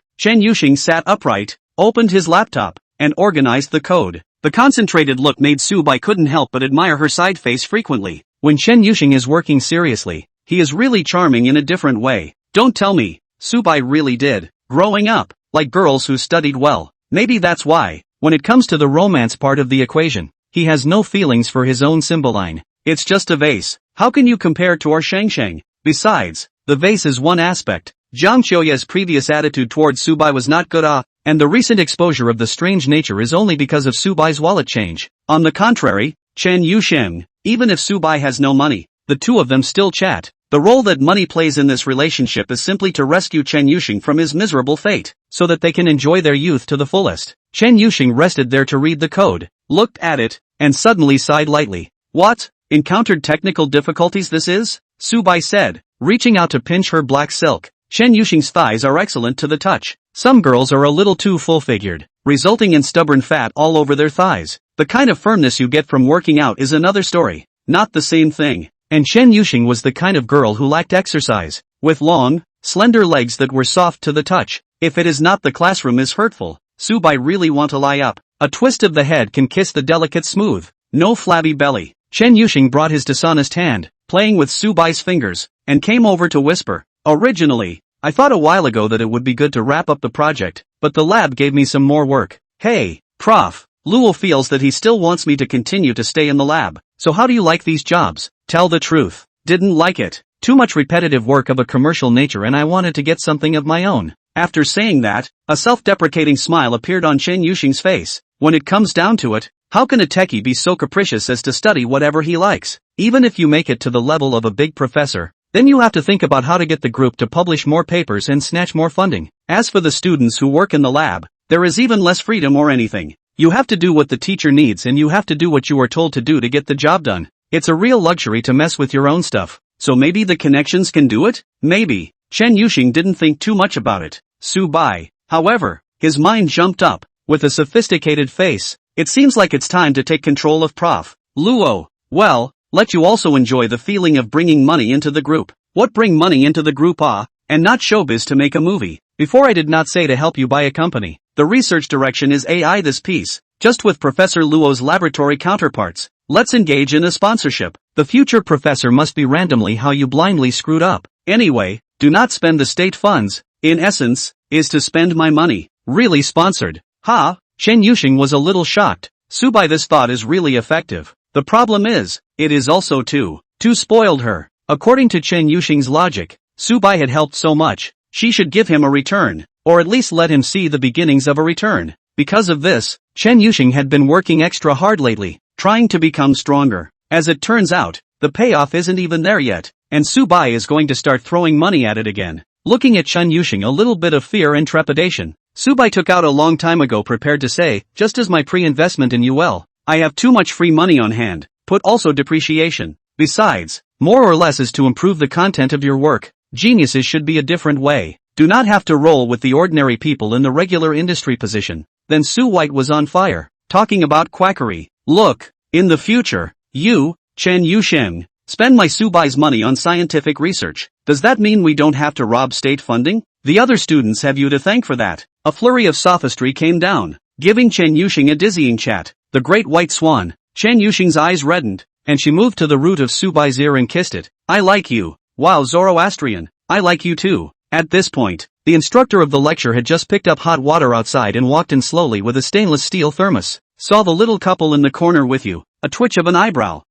Chen Yuxing sat upright, opened his laptop, and organized the code. The concentrated look made Subai couldn't help but admire her side face frequently. When Chen Yuxing is working seriously, he is really charming in a different way. Don't tell me, Subai really did. Growing up, like girls who studied well. Maybe that's why, when it comes to the romance part of the equation, he has no feelings for his own Cymbeline. It's just a vase. How can you compare to our Shangsheng? Besides, the vase is one aspect. Zhang Qiuye's previous attitude toward Subai was not good, and the recent exposure of the strange nature is only because of Subai's wallet change. On the contrary, Chen Yuxing, even if Subai has no money, the two of them still chat. The role that money plays in this relationship is simply to rescue Chen Yuxing from his miserable fate, so that they can enjoy their youth to the fullest. Chen Yuxing rested there to read the code, looked at it, and suddenly sighed lightly. What? Encountered technical difficulties this is? Subai said, reaching out to pinch her black silk. Chen Yuxing's thighs are excellent to the touch. Some girls are a little too full-figured, resulting in stubborn fat all over their thighs. The kind of firmness you get from working out is another story. Not the same thing. And Chen Yuxing was the kind of girl who lacked exercise, with long, slender legs that were soft to the touch. If it is not the classroom is hurtful, Subai really want to lie up. A twist of the head can kiss the delicate smooth. No flabby belly. Chen Yuxing brought his dishonest hand, playing with Subai's fingers, and came over to whisper. Originally, I thought a while ago that it would be good to wrap up the project, but the lab gave me some more work. Hey, Prof. Luo feels that he still wants me to continue to stay in the lab. So how do you like these jobs? Tell the truth. Didn't like it. Too much repetitive work of a commercial nature and I wanted to get something of my own. After saying that, a self-deprecating smile appeared on Chen Yuxing's face. When it comes down to it, how can a techie be so capricious as to study whatever he likes? Even if you make it to the level of a big professor, then you have to think about how to get the group to publish more papers and snatch more funding. As for the students who work in the lab, there is even less freedom or anything. You have to do what the teacher needs and you have to do what you are told to do to get the job done. It's a real luxury to mess with your own stuff. So maybe the connections can do it? Maybe. Chen Yuxing didn't think too much about it. Subai, however, his mind jumped up. With a sophisticated face, it seems like it's time to take control of Prof. Luo. Well, let you also enjoy the feeling of bringing money into the group. What bring money into the group and not showbiz to make a movie? Before I did not say to help you buy a company. The research direction is AI this piece, just with Professor Luo's laboratory counterparts. Let's engage in a sponsorship. The future professor must be randomly how you blindly screwed up. Anyway, do not spend the state funds, in essence, is to spend my money. Really sponsored. Chen Yuxing was a little shocked. Subai, this thought is really effective. The problem is, it is also too spoiled her. According to Chen Yuxing's logic, Subai had helped so much, she should give him a return, or at least let him see the beginnings of a return. Because of this, Chen Yuxing had been working extra hard lately, trying to become stronger. As it turns out, the payoff isn't even there yet, and Su Bai is going to start throwing money at it again. Looking at Chen Yuxing, a little bit of fear and trepidation, Su Bai took out a long time ago prepared to say, just as my pre-investment in UL, I have too much free money on hand, put also depreciation. Besides, more or less is to improve the content of your work. Geniuses should be a different way. Do not have to roll with the ordinary people in the regular industry position. Then Su White was on fire, talking about quackery. Look, in the future, you, Chen Yuxing, spend my Su Bai's money on scientific research. Does that mean we don't have to rob state funding? The other students have you to thank for that. A flurry of sophistry came down, giving Chen Yuxing a dizzying chat. The great white swan. Chen Yuxing's eyes reddened, and she moved to the root of Su Bai's ear and kissed it. I like you. Wow, Zoroastrian, I like you too. At this point, the instructor of the lecture had just picked up hot water outside and walked in slowly with a stainless steel thermos. Saw the little couple in the corner with you. A twitch of an eyebrow.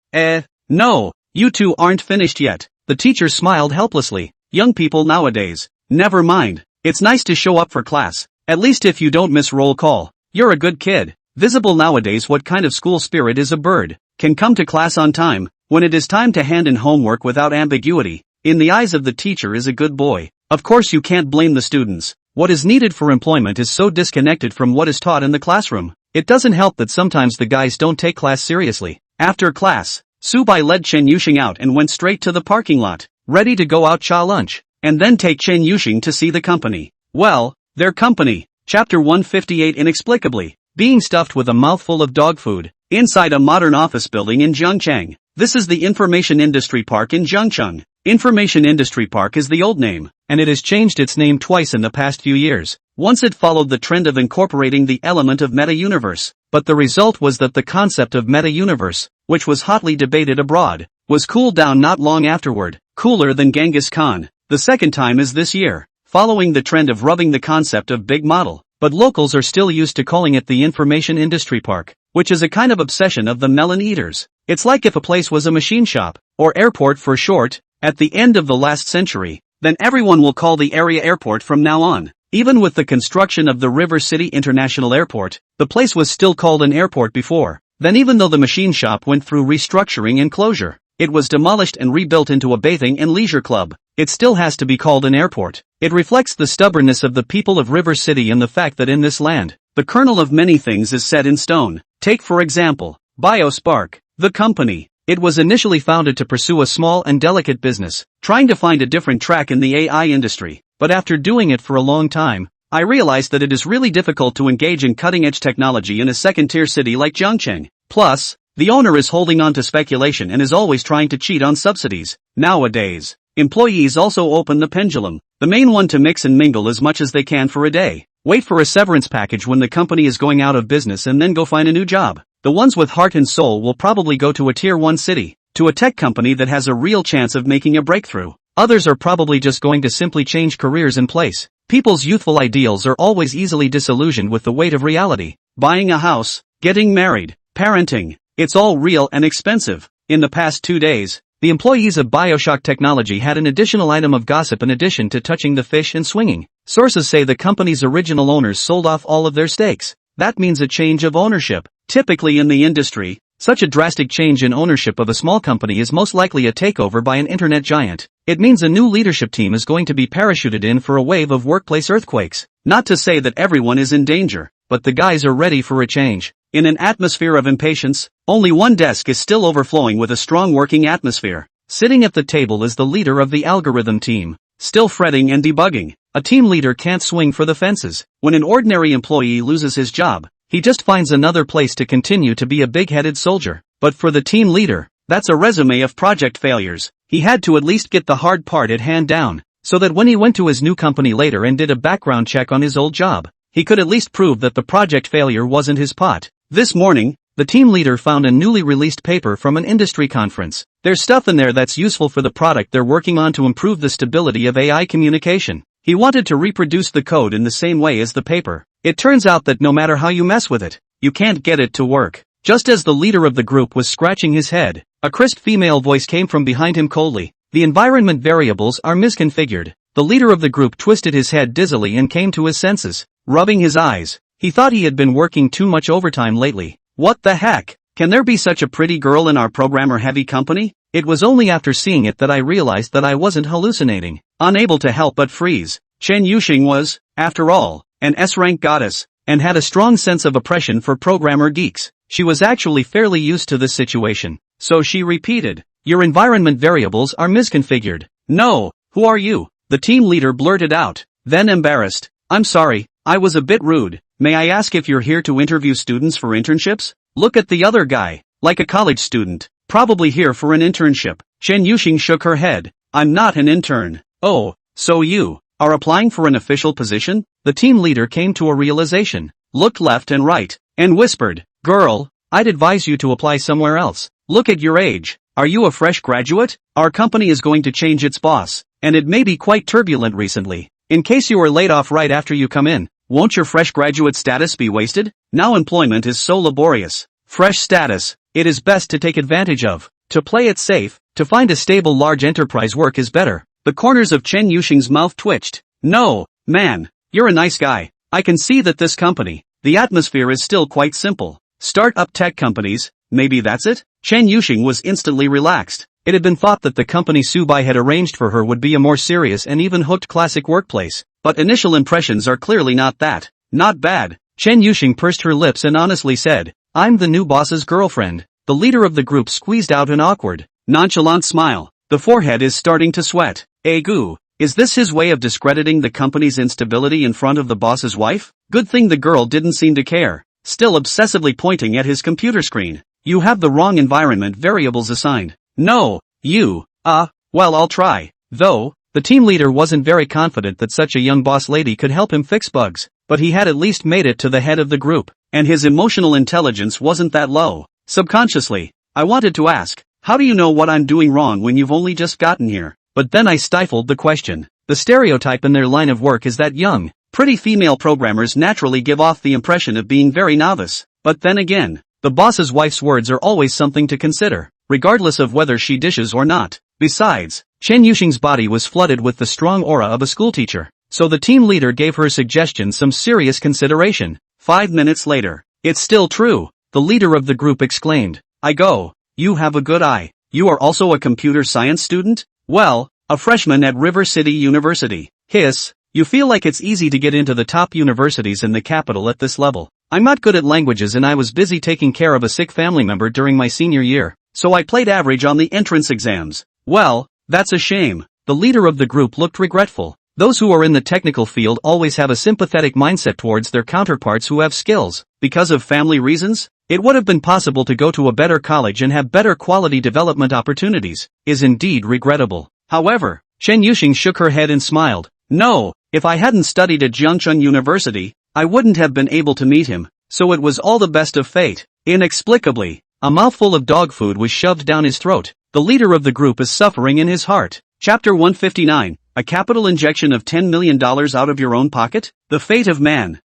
No, you two aren't finished yet. The teacher smiled helplessly. Young people nowadays. Never mind. It's nice to show up for class. At least if you don't miss roll call. You're a good kid. Visible nowadays. What kind of school spirit is a bird? Can come to class on time. When it is time to hand in homework without ambiguity. In the eyes of the teacher is a good boy. Of course you can't blame the students. What is needed for employment is so disconnected from what is taught in the classroom. It doesn't help that sometimes the guys don't take class seriously. After class, Su Bai led Chen Yuxing out and went straight to the parking lot, ready to go out cha lunch, and then take Chen Yuxing to see the company. Well, their company. Chapter 158. Inexplicably, being stuffed with a mouthful of dog food, inside a modern office building in Zhengcheng. This is the Information Industry Park in Zhengcheng. Information Industry Park is the old name, and it has changed its name twice in the past few years. Once it followed the trend of incorporating the element of meta-universe, but the result was that the concept of meta-universe, which was hotly debated abroad, was cooled down not long afterward, cooler than Genghis Khan. The second time is this year, following the trend of rubbing the concept of big model, but locals are still used to calling it the Information Industry Park, which is a kind of obsession of the melon eaters. It's like if a place was a machine shop, or airport for short, at the end of the last century, then everyone will call the area airport from now on. Even with the construction of the River City International Airport, the place was still called an airport before. Then even though the machine shop went through restructuring and closure, it was demolished and rebuilt into a bathing and leisure club, it still has to be called an airport. It reflects the stubbornness of the people of River City and the fact that in this land, the kernel of many things is set in stone. Take for example, BioSpark, the company. It was initially founded to pursue a small and delicate business, trying to find a different track in the AI industry, but after doing it for a long time, I realized that it is really difficult to engage in cutting-edge technology in a second-tier city like Zhengcheng. Plus, the owner is holding on to speculation and is always trying to cheat on subsidies. Nowadays, employees also open the pendulum, the main one to mix and mingle as much as they can for a day, wait for a severance package when the company is going out of business and then go find a new job. The ones with heart and soul will probably go to a tier 1 city, to a tech company that has a real chance of making a breakthrough. Others are probably just going to simply change careers in place. People's youthful ideals are always easily disillusioned with the weight of reality. Buying a house, getting married, parenting, it's all real and expensive. In the past 2 days, the employees of BioShock Technology had an additional item of gossip in addition to touching the fish and swinging. Sources say the company's original owners sold off all of their stakes. That means a change of ownership. Typically in the industry, such a drastic change in ownership of a small company is most likely a takeover by an internet giant. It means a new leadership team is going to be parachuted in for a wave of workplace earthquakes. Not to say that everyone is in danger, but the guys are ready for a change. In an atmosphere of impatience, only one desk is still overflowing with a strong working atmosphere. Sitting at the table is the leader of the algorithm team, still fretting and debugging. A team leader can't swing for the fences. When an ordinary employee loses his job, he just finds another place to continue to be a big-headed soldier. But for the team leader, that's a resume of project failures. He had to at least get the hard part at hand down, so that when he went to his new company later and did a background check on his old job, he could at least prove that the project failure wasn't his pot. This morning, the team leader found a newly released paper from an industry conference. There's stuff in there that's useful for the product they're working on to improve the stability of AI communication. He wanted to reproduce the code in the same way as the paper. It turns out that no matter how you mess with it, you can't get it to work. Just as the leader of the group was scratching his head, a crisp female voice came from behind him coldly. The environment variables are misconfigured. The leader of the group twisted his head dizzily and came to his senses. Rubbing his eyes, He thought he had been working too much overtime lately. What the heck? Can there be such a pretty girl in our programmer-heavy company? It was only after seeing it that I realized that I wasn't hallucinating. Unable to help but freeze. Chen Yuxing was, after all, an S-rank goddess, and had a strong sense of oppression for programmer geeks. She was actually fairly used to this situation. So she repeated, "Your environment variables are misconfigured." "No, who are you?" the team leader blurted out. Then embarrassed, "I'm sorry, I was a bit rude. May I ask if you're here to interview students for internships?" Look at the other guy, like a college student, probably here for an internship. Chen Yuxing shook her head. "I'm not an intern." "Oh, so you are applying for an official position?" The team leader came to a realization, looked left and right, and whispered, "Girl, I'd advise you to apply somewhere else. Look at your age. Are you a fresh graduate? Our company is going to change its boss, and it may be quite turbulent recently. In case you were laid off right after you come in, won't your fresh graduate status be wasted? Now employment is so laborious. Fresh status, it is best to take advantage of. To play it safe, to find a stable large enterprise work is better." The corners of Chen Yuxing's mouth twitched. "No, man, you're a nice guy. I can see that this company, the atmosphere is still quite simple. Start-up tech companies, maybe that's it?" Chen Yuxing was instantly relaxed. It had been thought that the company Subai had arranged for her would be a more serious and even hooked classic workplace, but initial impressions are clearly not that. "Not bad." Chen Yuxing pursed her lips and honestly said, "I'm the new boss's girlfriend." The leader of the group squeezed out an awkward, nonchalant smile. The forehead is starting to sweat. Goo. Is this his way of discrediting the company's instability in front of the boss's wife? Good thing the girl didn't seem to care, still obsessively pointing at his computer screen. "You have the wrong environment variables assigned." "No, you, well I'll try." Though, the team leader wasn't very confident that such a young boss lady could help him fix bugs, but he had at least made it to the head of the group, and his emotional intelligence wasn't that low. Subconsciously, I wanted to ask, "How do you know what I'm doing wrong when you've only just gotten here?" But then I stifled the question. The stereotype in their line of work is that young, pretty female programmers naturally give off the impression of being very novice. But then again, the boss's wife's words are always something to consider, regardless of whether she dishes or not. Besides, Chen Yuxing's body was flooded with the strong aura of a schoolteacher, so the team leader gave her suggestion some serious consideration. 5 minutes later, "It's still true," the leader of the group exclaimed. "I go. You have a good eye. You are also a computer science student?" "Well, a freshman at River City University." "Hiss, you feel like it's easy to get into the top universities in the capital at this level." "I'm not good at languages and I was busy taking care of a sick family member during my senior year, so I played average on the entrance exams." "Well, that's a shame." The leader of the group looked regretful. Those who are in the technical field always have a sympathetic mindset towards their counterparts who have skills. Because of family reasons, it would have been possible to go to a better college and have better quality development opportunities. Is indeed regrettable. However, Chen Yuxing shook her head and smiled. "No, if I hadn't studied at Jiangcheng University, I wouldn't have been able to meet him, so it was all the best of fate." Inexplicably, a mouthful of dog food was shoved down his throat. The leader of the group is suffering in his heart. Chapter 159, a capital injection of $10 million out of your own pocket? The fate of man,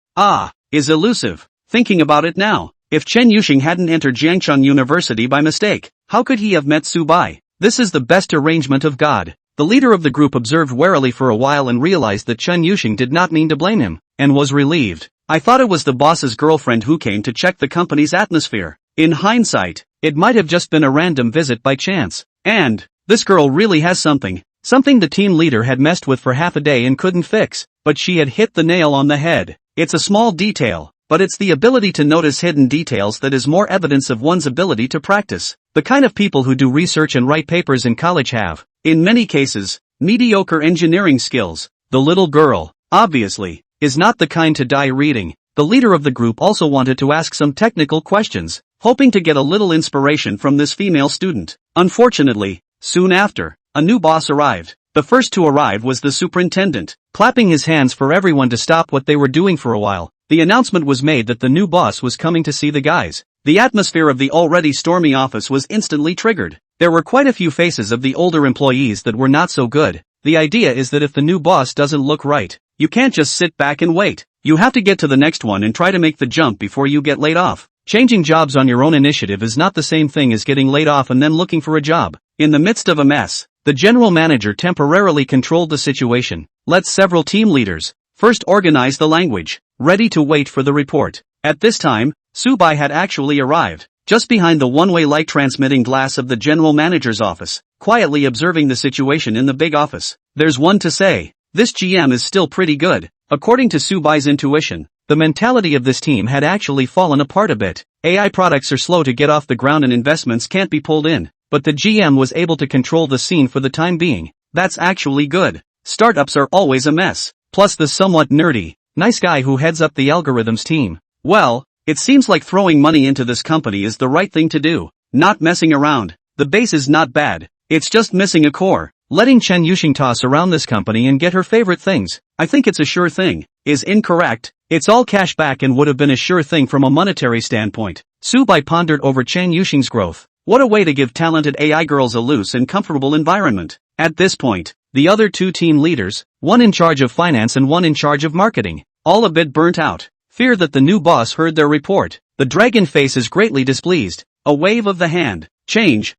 is elusive. Thinking about it now, if Chen Yuxing hadn't entered Jiangcheng University by mistake, how could he have met Subai? This is the best arrangement of God. The leader of the group observed warily for a while and realized that Chen Yuxing did not mean to blame him, and was relieved. "I thought it was the boss's girlfriend who came to check the company's atmosphere. In hindsight, it might have just been a random visit by chance. And this girl really has something the team leader had messed with for half a day and couldn't fix, but she had hit the nail on the head. It's a small detail, but it's the ability to notice hidden details that is more evidence of one's ability to practice. The kind of people who do research and write papers in college have, in many cases, mediocre engineering skills. The little girl, obviously, is not the kind to die reading." The leader of the group also wanted to ask some technical questions, hoping to get a little inspiration from this female student. Unfortunately, soon after, a new boss arrived. The first to arrive was the superintendent. Clapping his hands for everyone to stop what they were doing for a while, the announcement was made that the new boss was coming to see the guys. The atmosphere of the already stormy office was instantly triggered. There were quite a few faces of the older employees that were not so good. The idea is that if the new boss doesn't look right, you can't just sit back and wait. You have to get to the next one and try to make the jump before you get laid off. Changing jobs on your own initiative is not the same thing as getting laid off and then looking for a job. In the midst of a mess, the general manager temporarily controlled the situation, let several team leaders, First organize the language. Ready to wait for the report. At this time, Subai had actually arrived, just behind the one-way light transmitting glass of the general manager's office, quietly observing the situation in the big office. There's one to say, this GM is still pretty good. According to Subai's intuition, the mentality of this team had actually fallen apart a bit. AI products are slow to get off the ground and investments can't be pulled in, but the GM was able to control the scene for the time being. That's actually good. Startups are always a mess. Plus the somewhat nerdy, nice guy who heads up the algorithms team. Well, it seems like throwing money into this company is the right thing to do. Not messing around. The base is not bad. It's just missing a core. Letting Chen Yuxing toss around this company and get her favorite things, I think it's a sure thing, is incorrect. It's all cash back and would have been a sure thing from a monetary standpoint. Subai pondered over Chen Yuxing's growth. What a way to give talented AI girls a loose and comfortable environment. At this point, the other two team leaders, one in charge of finance and one in charge of marketing, all a bit burnt out. Fear that the new boss heard their report. The dragon face is greatly displeased. A wave of the hand. Change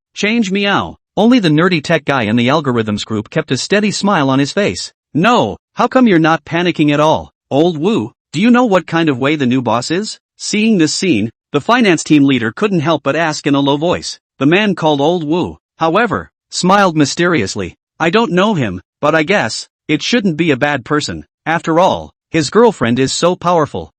meow. Only the nerdy tech guy in the algorithms group kept a steady smile on his face. No, how come you're not panicking at all? Old Wu, do you know what kind of way the new boss is? Seeing this scene, the finance team leader couldn't help but ask in a low voice. The man called Old Wu, however, smiled mysteriously. I don't know him, but I guess it shouldn't be a bad person. After all, his girlfriend is so powerful.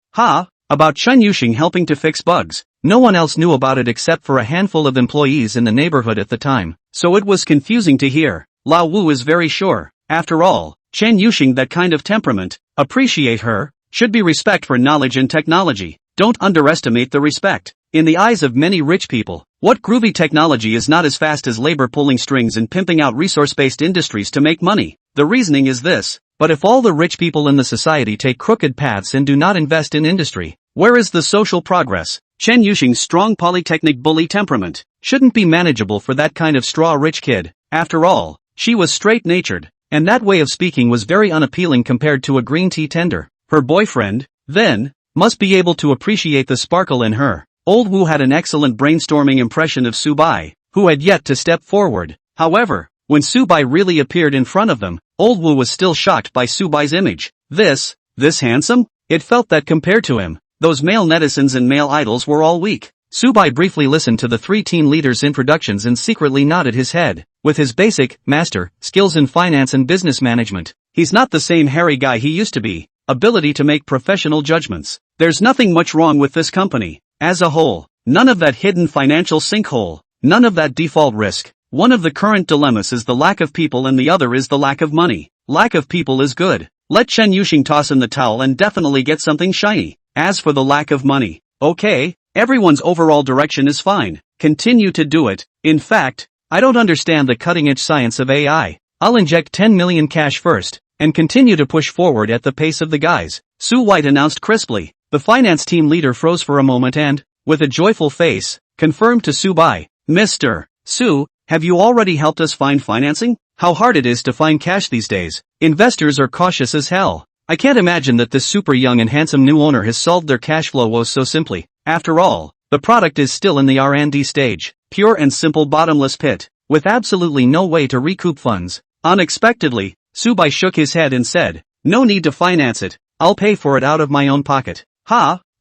About Chen Yuxing helping to fix bugs. No one else knew about it except for a handful of employees in the neighborhood at the time, so it was confusing to hear. Lao Wu is very sure. After all, Chen Yuxing that kind of temperament, appreciate her, should be respect for knowledge and technology. Don't underestimate the respect. In the eyes of many rich people, what groovy technology is not as fast as labor pulling strings and pimping out resource-based industries to make money? The reasoning is this, but if all the rich people in the society take crooked paths and do not invest in industry, where is the social progress? Chen Yuxing's strong polytechnic bully temperament shouldn't be manageable for that kind of straw-rich kid. After all, she was straight-natured, and that way of speaking was very unappealing compared to a green tea tender. Her boyfriend, then, must be able to appreciate the sparkle in her. Old Wu had an excellent brainstorming impression of Subai, who had yet to step forward. However, when Subai really appeared in front of them, Old Wu was still shocked by Subai's image. This handsome? It felt that compared to him, those male netizens and male idols were all weak. Subai briefly listened to the three team leaders' introductions and secretly nodded his head. With his basic, master, skills in finance and business management, he's not the same hairy guy he used to be. Ability to make professional judgments. There's nothing much wrong with this company. As a whole, none of that hidden financial sinkhole, none of that default risk. One of the current dilemmas is the lack of people and the other is the lack of money. Lack of people is good. Let Chen Yuxing toss in the towel and definitely get something shiny. As for the lack of money, okay, everyone's overall direction is fine. Continue to do it. In fact, I don't understand the cutting-edge science of AI. I'll inject 10 million cash first, and continue to push forward at the pace of the guys. Su White announced crisply. The finance team leader froze for a moment and, with a joyful face, confirmed to Subai, Mr. Su, have you already helped us find financing? How hard it is to find cash these days. Investors are cautious as hell. I can't imagine that this super young and handsome new owner has solved their cash flow woes so simply. After all, the product is still in the R&D stage. Pure and simple bottomless pit, with absolutely no way to recoup funds. Unexpectedly, Subai shook his head and said, no need to finance it. I'll pay for it out of my own pocket.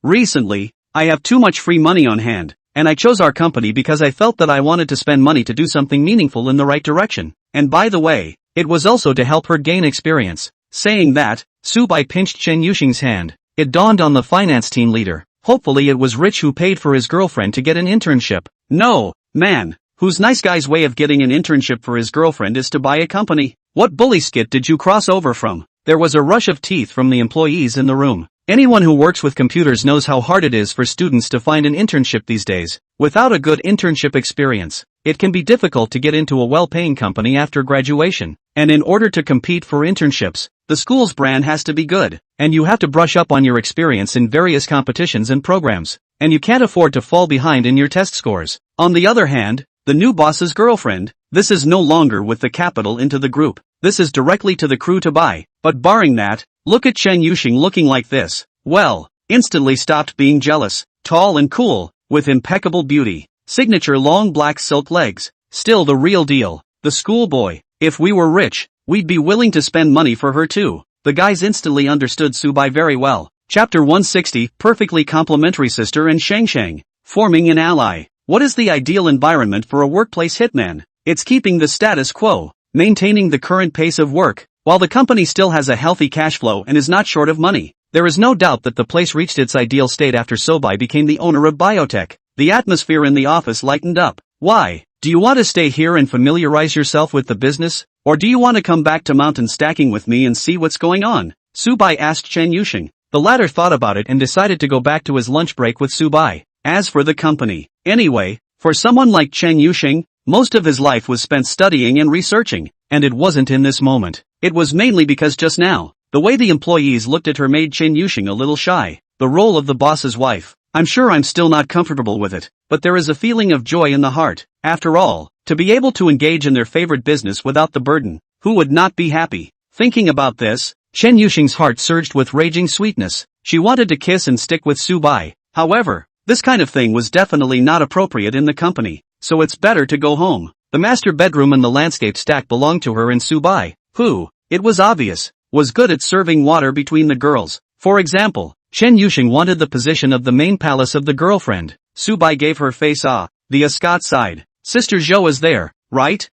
Recently, I have too much free money on hand, and I chose our company because I felt that I wanted to spend money to do something meaningful in the right direction. And by the way, it was also to help her gain experience. Saying that, Subai pinched Chen Yuxing's hand. It dawned on the finance team leader. Hopefully it was Rich who paid for his girlfriend to get an internship. No, man, whose nice guy's way of getting an internship for his girlfriend is to buy a company? What bully skit did you cross over from? There was a rush of teeth from the employees in the room. Anyone who works with computers knows how hard it is for students to find an internship these days. Without a good internship experience, it can be difficult to get into a well-paying company after graduation. And in order to compete for internships, the school's brand has to be good, and you have to brush up on your experience in various competitions and programs, and you can't afford to fall behind in your test scores. On the other hand, the new boss's girlfriend, this is no longer with the capital into the group. This is directly to the crew to buy. But barring that, look at Chen Yuxing looking like this. Well, instantly stopped being jealous. Tall and cool, with impeccable beauty. Signature long black silk legs. Still the real deal. The schoolboy. If we were rich, we'd be willing to spend money for her too. The guys instantly understood Subai very well. Chapter 160, Perfectly Complementary Sister and Shang. Forming an ally. What is the ideal environment for a workplace hitman? It's keeping the status quo, maintaining the current pace of work, while the company still has a healthy cash flow and is not short of money. There is no doubt that the place reached its ideal state after Subai became the owner of biotech. The atmosphere in the office lightened up. Why? Do you want to stay here and familiarize yourself with the business? Or do you want to come back to mountain stacking with me and see what's going on? Subai asked Chen Yusheng. The latter thought about it and decided to go back to his lunch break with Subai. As for the company, anyway, for someone like Chen Yusheng, most of his life was spent studying and researching, and it wasn't in this moment. It was mainly because just now, the way the employees looked at her made Chen Yusheng a little shy. The role of the boss's wife. I'm sure I'm still not comfortable with it, but there is a feeling of joy in the heart. After all, to be able to engage in their favorite business without the burden, who would not be happy? Thinking about this, Chen Yusheng's heart surged with raging sweetness. She wanted to kiss and stick with Subai. However, this kind of thing was definitely not appropriate in the company, so it's better to go home. The master bedroom and the landscape stack belonged to her and Subai, who, it was obvious, was good at serving water between the girls. For example, Chen Yusheng wanted the position of the main palace of the girlfriend. Subai gave her face the Ascot side. Sister Zhou is there, right?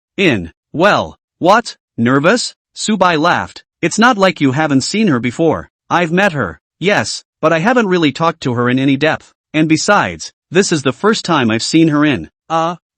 Well, what? Nervous? Subai laughed. It's not like you haven't seen her before. I've met her, yes, but I haven't really talked to her in any depth. And besides, this is the first time I've seen her in,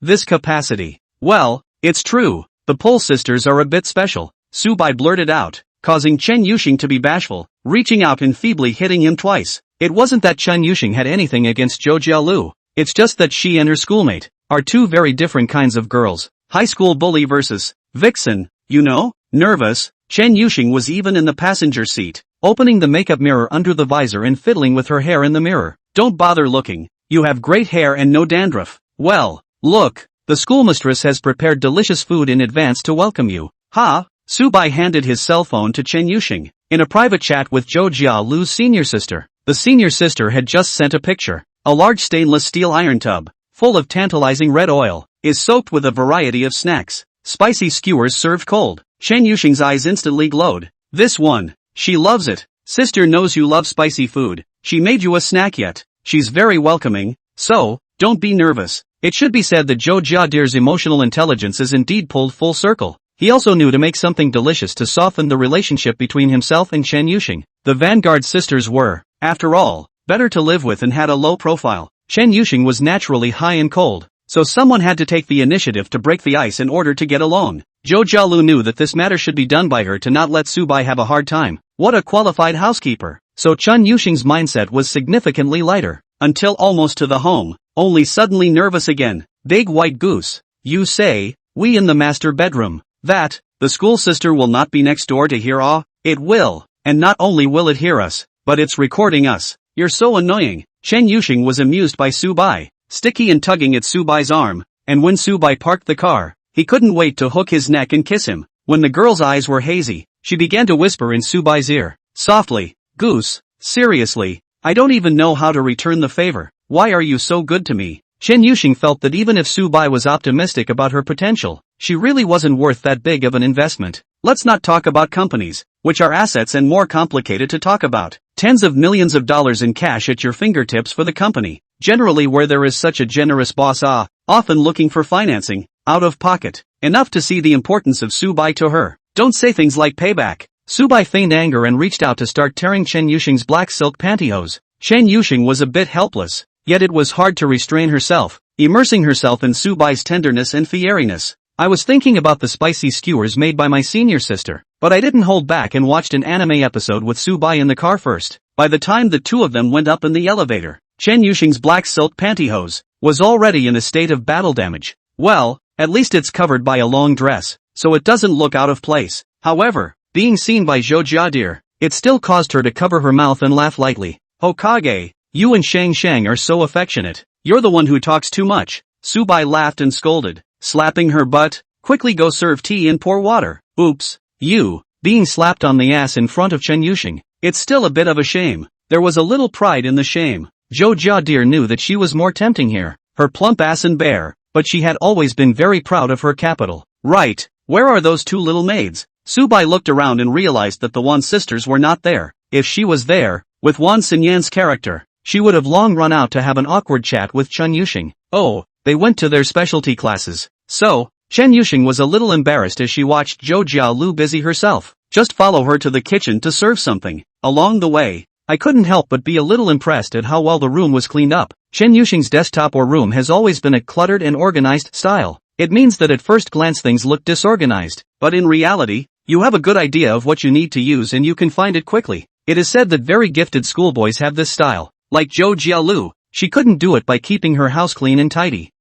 this capacity. Well, it's true, the Pole sisters are a bit special, Subai blurted out, causing Chen Yusheng to be bashful, reaching out and feebly hitting him twice. It wasn't that Chen Yusheng had anything against Zhou Jialu, it's just that she and her schoolmate are two very different kinds of girls. High school bully versus vixen, you know? Nervous, Chen Yusheng was even in the passenger seat, opening the makeup mirror under the visor and fiddling with her hair in the mirror. Don't bother looking, you have great hair and no dandruff. Well, look, the schoolmistress has prepared delicious food in advance to welcome you. Ha! Subai handed his cell phone to Chen Yusheng. In a private chat with Zhou Jialu's senior sister, the senior sister had just sent a picture. A large stainless steel iron tub, full of tantalizing red oil, is soaked with a variety of snacks. Spicy skewers served cold. Chen Yusheng's eyes instantly glowed. This one, she loves it. Sister knows you love spicy food. She made you a snack yet. She's very welcoming, so, don't be nervous. It should be said that Zhou Jiadir's emotional intelligence is indeed pulled full circle. He also knew to make something delicious to soften the relationship between himself and Chen Yusheng. The Vanguard sisters were, after all, better to live with and had a low profile. Chen Yusheng was naturally high and cold, so someone had to take the initiative to break the ice in order to get along. Zhou Jialu knew that this matter should be done by her to not let Subai have a hard time. What a qualified housekeeper. So Chen Yusheng's mindset was significantly lighter, until almost to the home, only suddenly nervous again. Big white goose. You say, we in the master bedroom. That, the school sister will not be next door to hear It will, and not only will it hear us, but it's recording us. You're so annoying. Chen Yusheng was amused by Subai, sticky and tugging at Subai's arm, and when Subai parked the car, he couldn't wait to hook his neck and kiss him. When the girl's eyes were hazy, she began to whisper in Subai's ear, softly, Goose, seriously, I don't even know how to return the favor. Why are you so good to me? Chen Yusheng felt that even if Subai was optimistic about her potential, she really wasn't worth that big of an investment. Let's not talk about companies, which are assets and more complicated to talk about. Tens of millions of dollars in cash at your fingertips for the company. Generally where there is such a generous boss often looking for financing, out of pocket, enough to see the importance of Subai to her. Don't say things like payback. Subai feigned anger and reached out to start tearing Chen Yusheng's black silk pantyhose. Chen Yusheng was a bit helpless, yet it was hard to restrain herself, immersing herself in Subai's tenderness and fieriness. I was thinking about the spicy skewers made by my senior sister, but I didn't hold back and watched an anime episode with Subai in the car first. By the time the two of them went up in the elevator, Chen Yusheng's black silk pantyhose was already in a state of battle damage. Well, at least it's covered by a long dress, so it doesn't look out of place. However, being seen by Zhou Jiadir, it still caused her to cover her mouth and laugh lightly. Hokage, you and Shang are so affectionate. You're the one who talks too much. Subai laughed and scolded, slapping her butt. Quickly go serve tea and pour water. Oops, you, being slapped on the ass in front of Chen Yusheng. It's still a bit of a shame. There was a little pride in the shame. Zhou Jiadir knew that she was more tempting here, her plump ass and bare, but she had always been very proud of her capital. Right, where are those two little maids? Subai looked around and realized that the Wan sisters were not there. If she was there, with Wan Xinyan's character, she would have long run out to have an awkward chat with Chen Yuxing. Oh, they went to their specialty classes. So, Chen Yuxing was a little embarrassed as she watched Zhou Jialu busy herself. Just follow her to the kitchen to serve something. Along the way, I couldn't help but be a little impressed at how well the room was cleaned up. Chen Yuxing's desktop or room has always been a cluttered and organized style. It means that at first glance things look disorganized, but in reality, you have a good idea of what you need to use and you can find it quickly. It is said that very gifted schoolboys have this style. Like Zhou Jialu, she couldn't do it by keeping her house clean and tidy.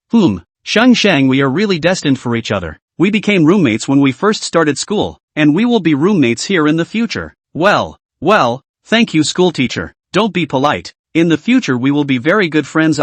Shang Shang, we are really destined for each other. We became roommates when we first started school, and we will be roommates here in the future. Well, thank you schoolteacher. Don't be polite. In the future we will be very good friends.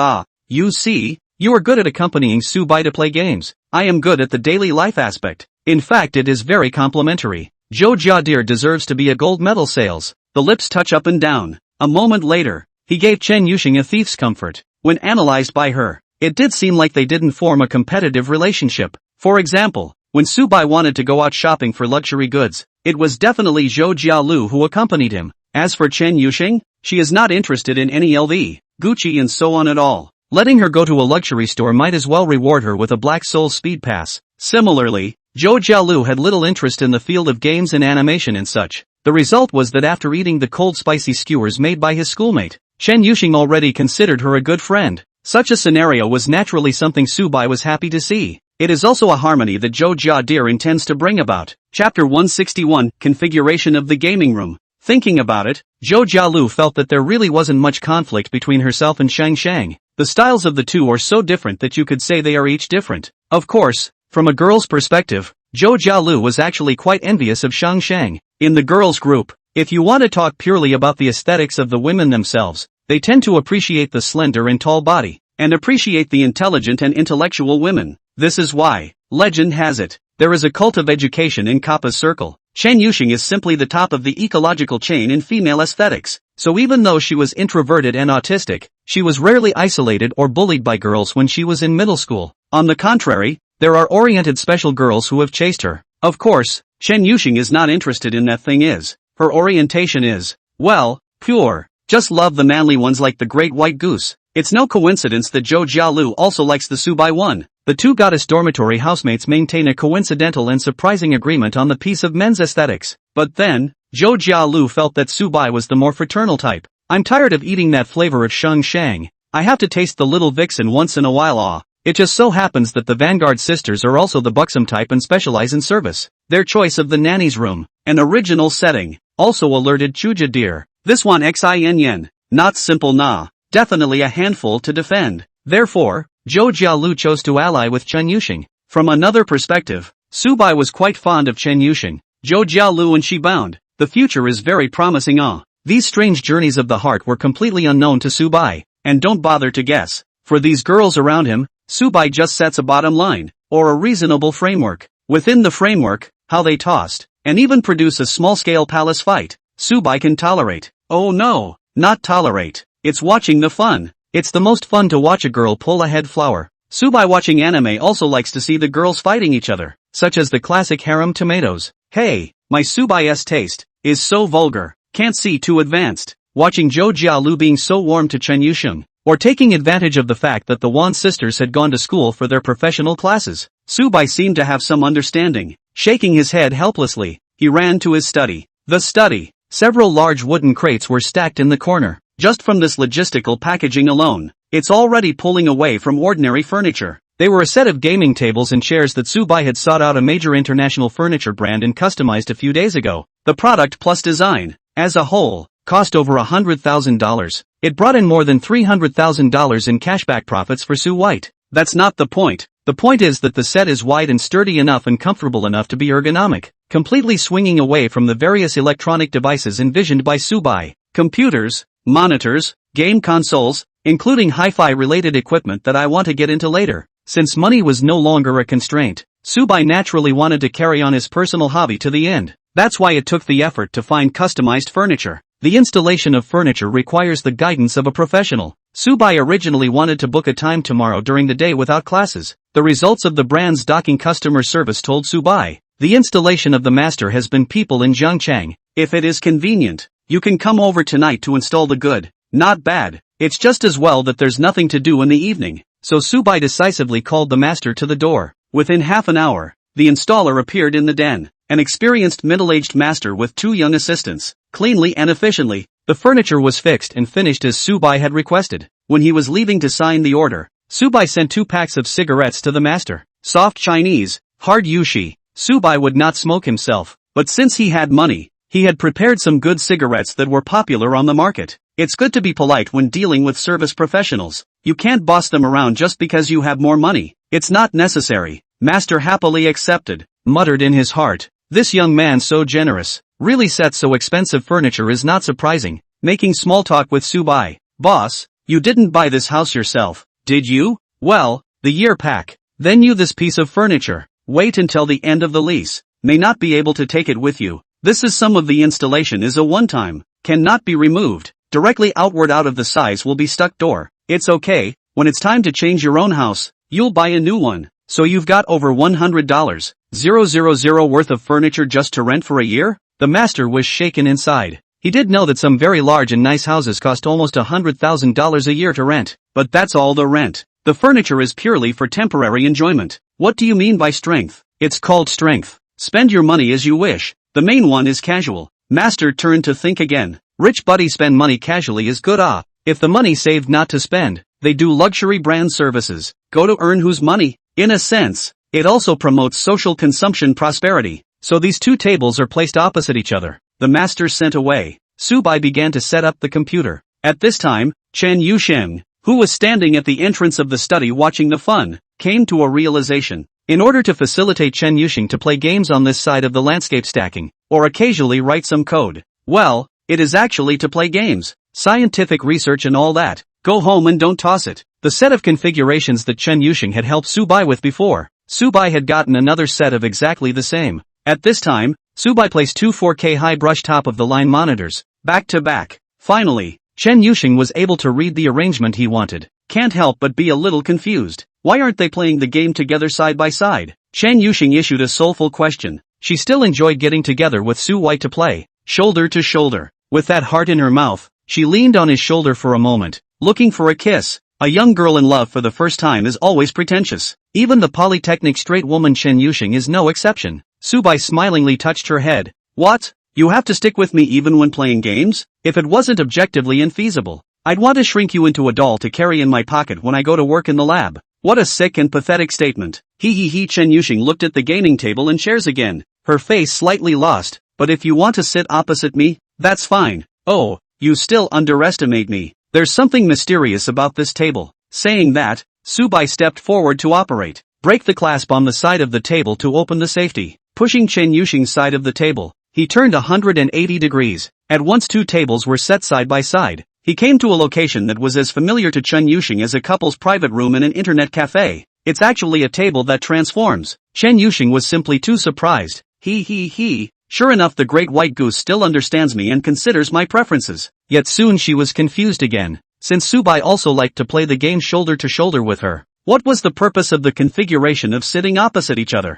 You see, you are good at accompanying Subai to play games. I am good at the daily life aspect. In fact, it is very complimentary. Zhou Jiadir deserves to be a gold medal sales. The lips touch up and down. A moment later, he gave Chen Yuxing a thief's comfort. When analyzed by her, it did seem like they didn't form a competitive relationship. For example, when Subai wanted to go out shopping for luxury goods, it was definitely Zhou Jialu who accompanied him. As for Chen Yuxing, she is not interested in any LV, Gucci and so on at all. Letting her go to a luxury store might as well reward her with a Black Soul speed pass. Similarly, Zhou Jialu had little interest in the field of games and animation and such. The result was that after eating the cold spicy skewers made by his schoolmate, Chen Yuxing already considered her a good friend. Such a scenario was naturally something Subai was happy to see. It is also a harmony that Zhou Jiadir intends to bring about. Chapter 161, Configuration of the Gaming Room. Thinking about it, Zhou Jialu felt that there really wasn't much conflict between herself and Shang Shang. The styles of the two are so different that you could say they are each different. Of course, from a girl's perspective, Zhou Jialu was actually quite envious of Shang Shang. In the girls' group, if you want to talk purely about the aesthetics of the women themselves, they tend to appreciate the slender and tall body, and appreciate the intelligent and intellectual women. This is why, legend has it, there is a cult of education in Kappa's circle. Chen Yuxing is simply the top of the ecological chain in female aesthetics, so even though she was introverted and autistic, she was rarely isolated or bullied by girls when she was in middle school. On the contrary, there are oriented special girls who have chased her. Of course, Chen Yuxing is not interested in that thing is. Her orientation is, well, pure. Just love the manly ones like the great white goose. It's no coincidence that Zhou Jialu also likes the Subai one. The two goddess dormitory housemates maintain a coincidental and surprising agreement on the piece of men's aesthetics. But then, Zhou Jialu felt that Subai was the more fraternal type. I'm tired of eating that flavor of Shang Shang. I have to taste the little vixen once in a while. It just so happens that the Vanguard sisters are also the buxom type and specialize in service. Their choice of the nanny's room, an original setting, also alerted Chuja Deer. This one xin, not simple nah, definitely a handful to defend. Therefore, Zhou Jialu chose to ally with Chen Yuxing. From another perspective, Subai was quite fond of Chen Yuxing. Zhou Jialu and she bound. The future is very promising. These strange journeys of the heart were completely unknown to Subai, and don't bother to guess. For these girls around him, Subai just sets a bottom line, or a reasonable framework. Within the framework, how they tossed, and even produce a small-scale palace fight, Subai can tolerate. Oh no, not tolerate. It's watching the fun. It's the most fun to watch a girl pull a head flower. Subai watching anime also likes to see the girls fighting each other, such as the classic harem tomatoes. Hey, my Subai's taste is so vulgar, can't see too advanced. Watching Zhou Jialu being so warm to Chen Yuxing, or taking advantage of the fact that the Wan sisters had gone to school for their professional classes. Subai seemed to have some understanding. Shaking his head helplessly, he ran to his study. The study. Several large wooden crates were stacked in the corner. Just from this logistical packaging alone, it's already pulling away from ordinary furniture. They were a set of gaming tables and chairs that Subai had sought out a major international furniture brand and customized a few days ago. The product plus design, as a whole, cost over $100,000. It brought in more than $300,000 in cashback profits for Sue White. That's not the point. The point is that the set is wide and sturdy enough and comfortable enough to be ergonomic, completely swinging away from the various electronic devices envisioned by Subai. Computers, monitors, game consoles, including hi-fi related equipment that I want to get into later. Since money was no longer a constraint, Subai naturally wanted to carry on his personal hobby to the end. That's why it took the effort to find customized furniture. The installation of furniture requires the guidance of a professional. Subai originally wanted to book a time tomorrow during the day without classes. The results of the brand's docking customer service told Subai, The installation of the master has been people in Zhangchang. If it is convenient, you can come over tonight to install the good. Not bad. It's just as well that there's nothing to do in the evening. So Subai decisively called the master to the door. Within half an hour, the installer appeared in the den. An experienced middle-aged master with 2 young assistants. Cleanly and efficiently, the furniture was fixed and finished as Subai had requested. When he was leaving to sign the order, Subai sent 2 packs of cigarettes to the master. Soft Chinese, hard Yushi. Subai would not smoke himself, but since he had money, he had prepared some good cigarettes that were popular on the market. It's good to be polite when dealing with service professionals. You can't boss them around just because you have more money. It's not necessary. Master happily accepted, muttered in his heart. This young man so generous, really sets so expensive furniture is not surprising. Making small talk with Subai. Boss, you didn't buy this house yourself, did you? Well, the year pack. Then you this piece of furniture. Wait until the end of the lease. May not be able to take it with you. This is some of the installation is a one-time. Cannot be removed. Directly outward out of the size will be stuck door. It's okay, when it's time to change your own house, you'll buy a new one. So you've got over $100,000 worth of furniture just to rent for a year? The master was shaken inside. He did know that some very large and nice houses cost almost $100,000 a year to rent. But that's all the rent. The furniture is purely for temporary enjoyment. What do you mean by strength? It's called strength. Spend your money as you wish. The main one is casual. Master turned to think again. Rich buddy spend money casually is good if the money saved not to spend. They do luxury brand services. Go to earn whose money? In a sense, it also promotes social consumption prosperity. So these 2 tables are placed opposite each other. The master sent away. Subai began to set up the computer. At this time, Chen Yusheng, who was standing at the entrance of the study watching the fun, came to a realization. In order to facilitate Chen Yusheng to play games on this side of the landscape stacking, or occasionally write some code, well, it is actually to play games, scientific research and all that. Go home and don't toss it. The set of configurations that Chen Yusheng had helped Subai with before, Subai had gotten another set of exactly the same. At this time, Subai placed 2 4K high brush top of the line monitors, back to back. Finally, Chen Yusheng was able to read the arrangement he wanted. Can't help but be a little confused. Why aren't they playing the game together side by side? Chen Yusheng issued a soulful question. She still enjoyed getting together with Su Wai to play, shoulder to shoulder. With that heart in her mouth, she leaned on his shoulder for a moment, looking for a kiss. A young girl in love for the first time is always pretentious. Even the polytechnic straight woman Chen Yusheng is no exception. Subai smilingly touched her head. What? You have to stick with me even when playing games? If it wasn't objectively infeasible, I'd want to shrink you into a doll to carry in my pocket when I go to work in the lab. What a sick and pathetic statement. He. Chen Yusheng looked at the gaming table and chairs again, her face slightly lost. But if you want to sit opposite me, that's fine. Oh, you still underestimate me. There's something mysterious about this table. Saying that, Subai stepped forward to operate. Break the clasp on the side of the table to open the safety. Pushing Chen Yusheng's side of the table, he turned 180 degrees. At once 2 tables were set side by side. He came to a location that was as familiar to Chen Yusheng as a couple's private room in an internet cafe. It's actually a table that transforms. Chen Yusheng was simply too surprised. He. Sure enough, the great white goose still understands me and considers my preferences. Yet soon she was confused again, since Subai also liked to play the game shoulder to shoulder with her. What was the purpose of the configuration of sitting opposite each other?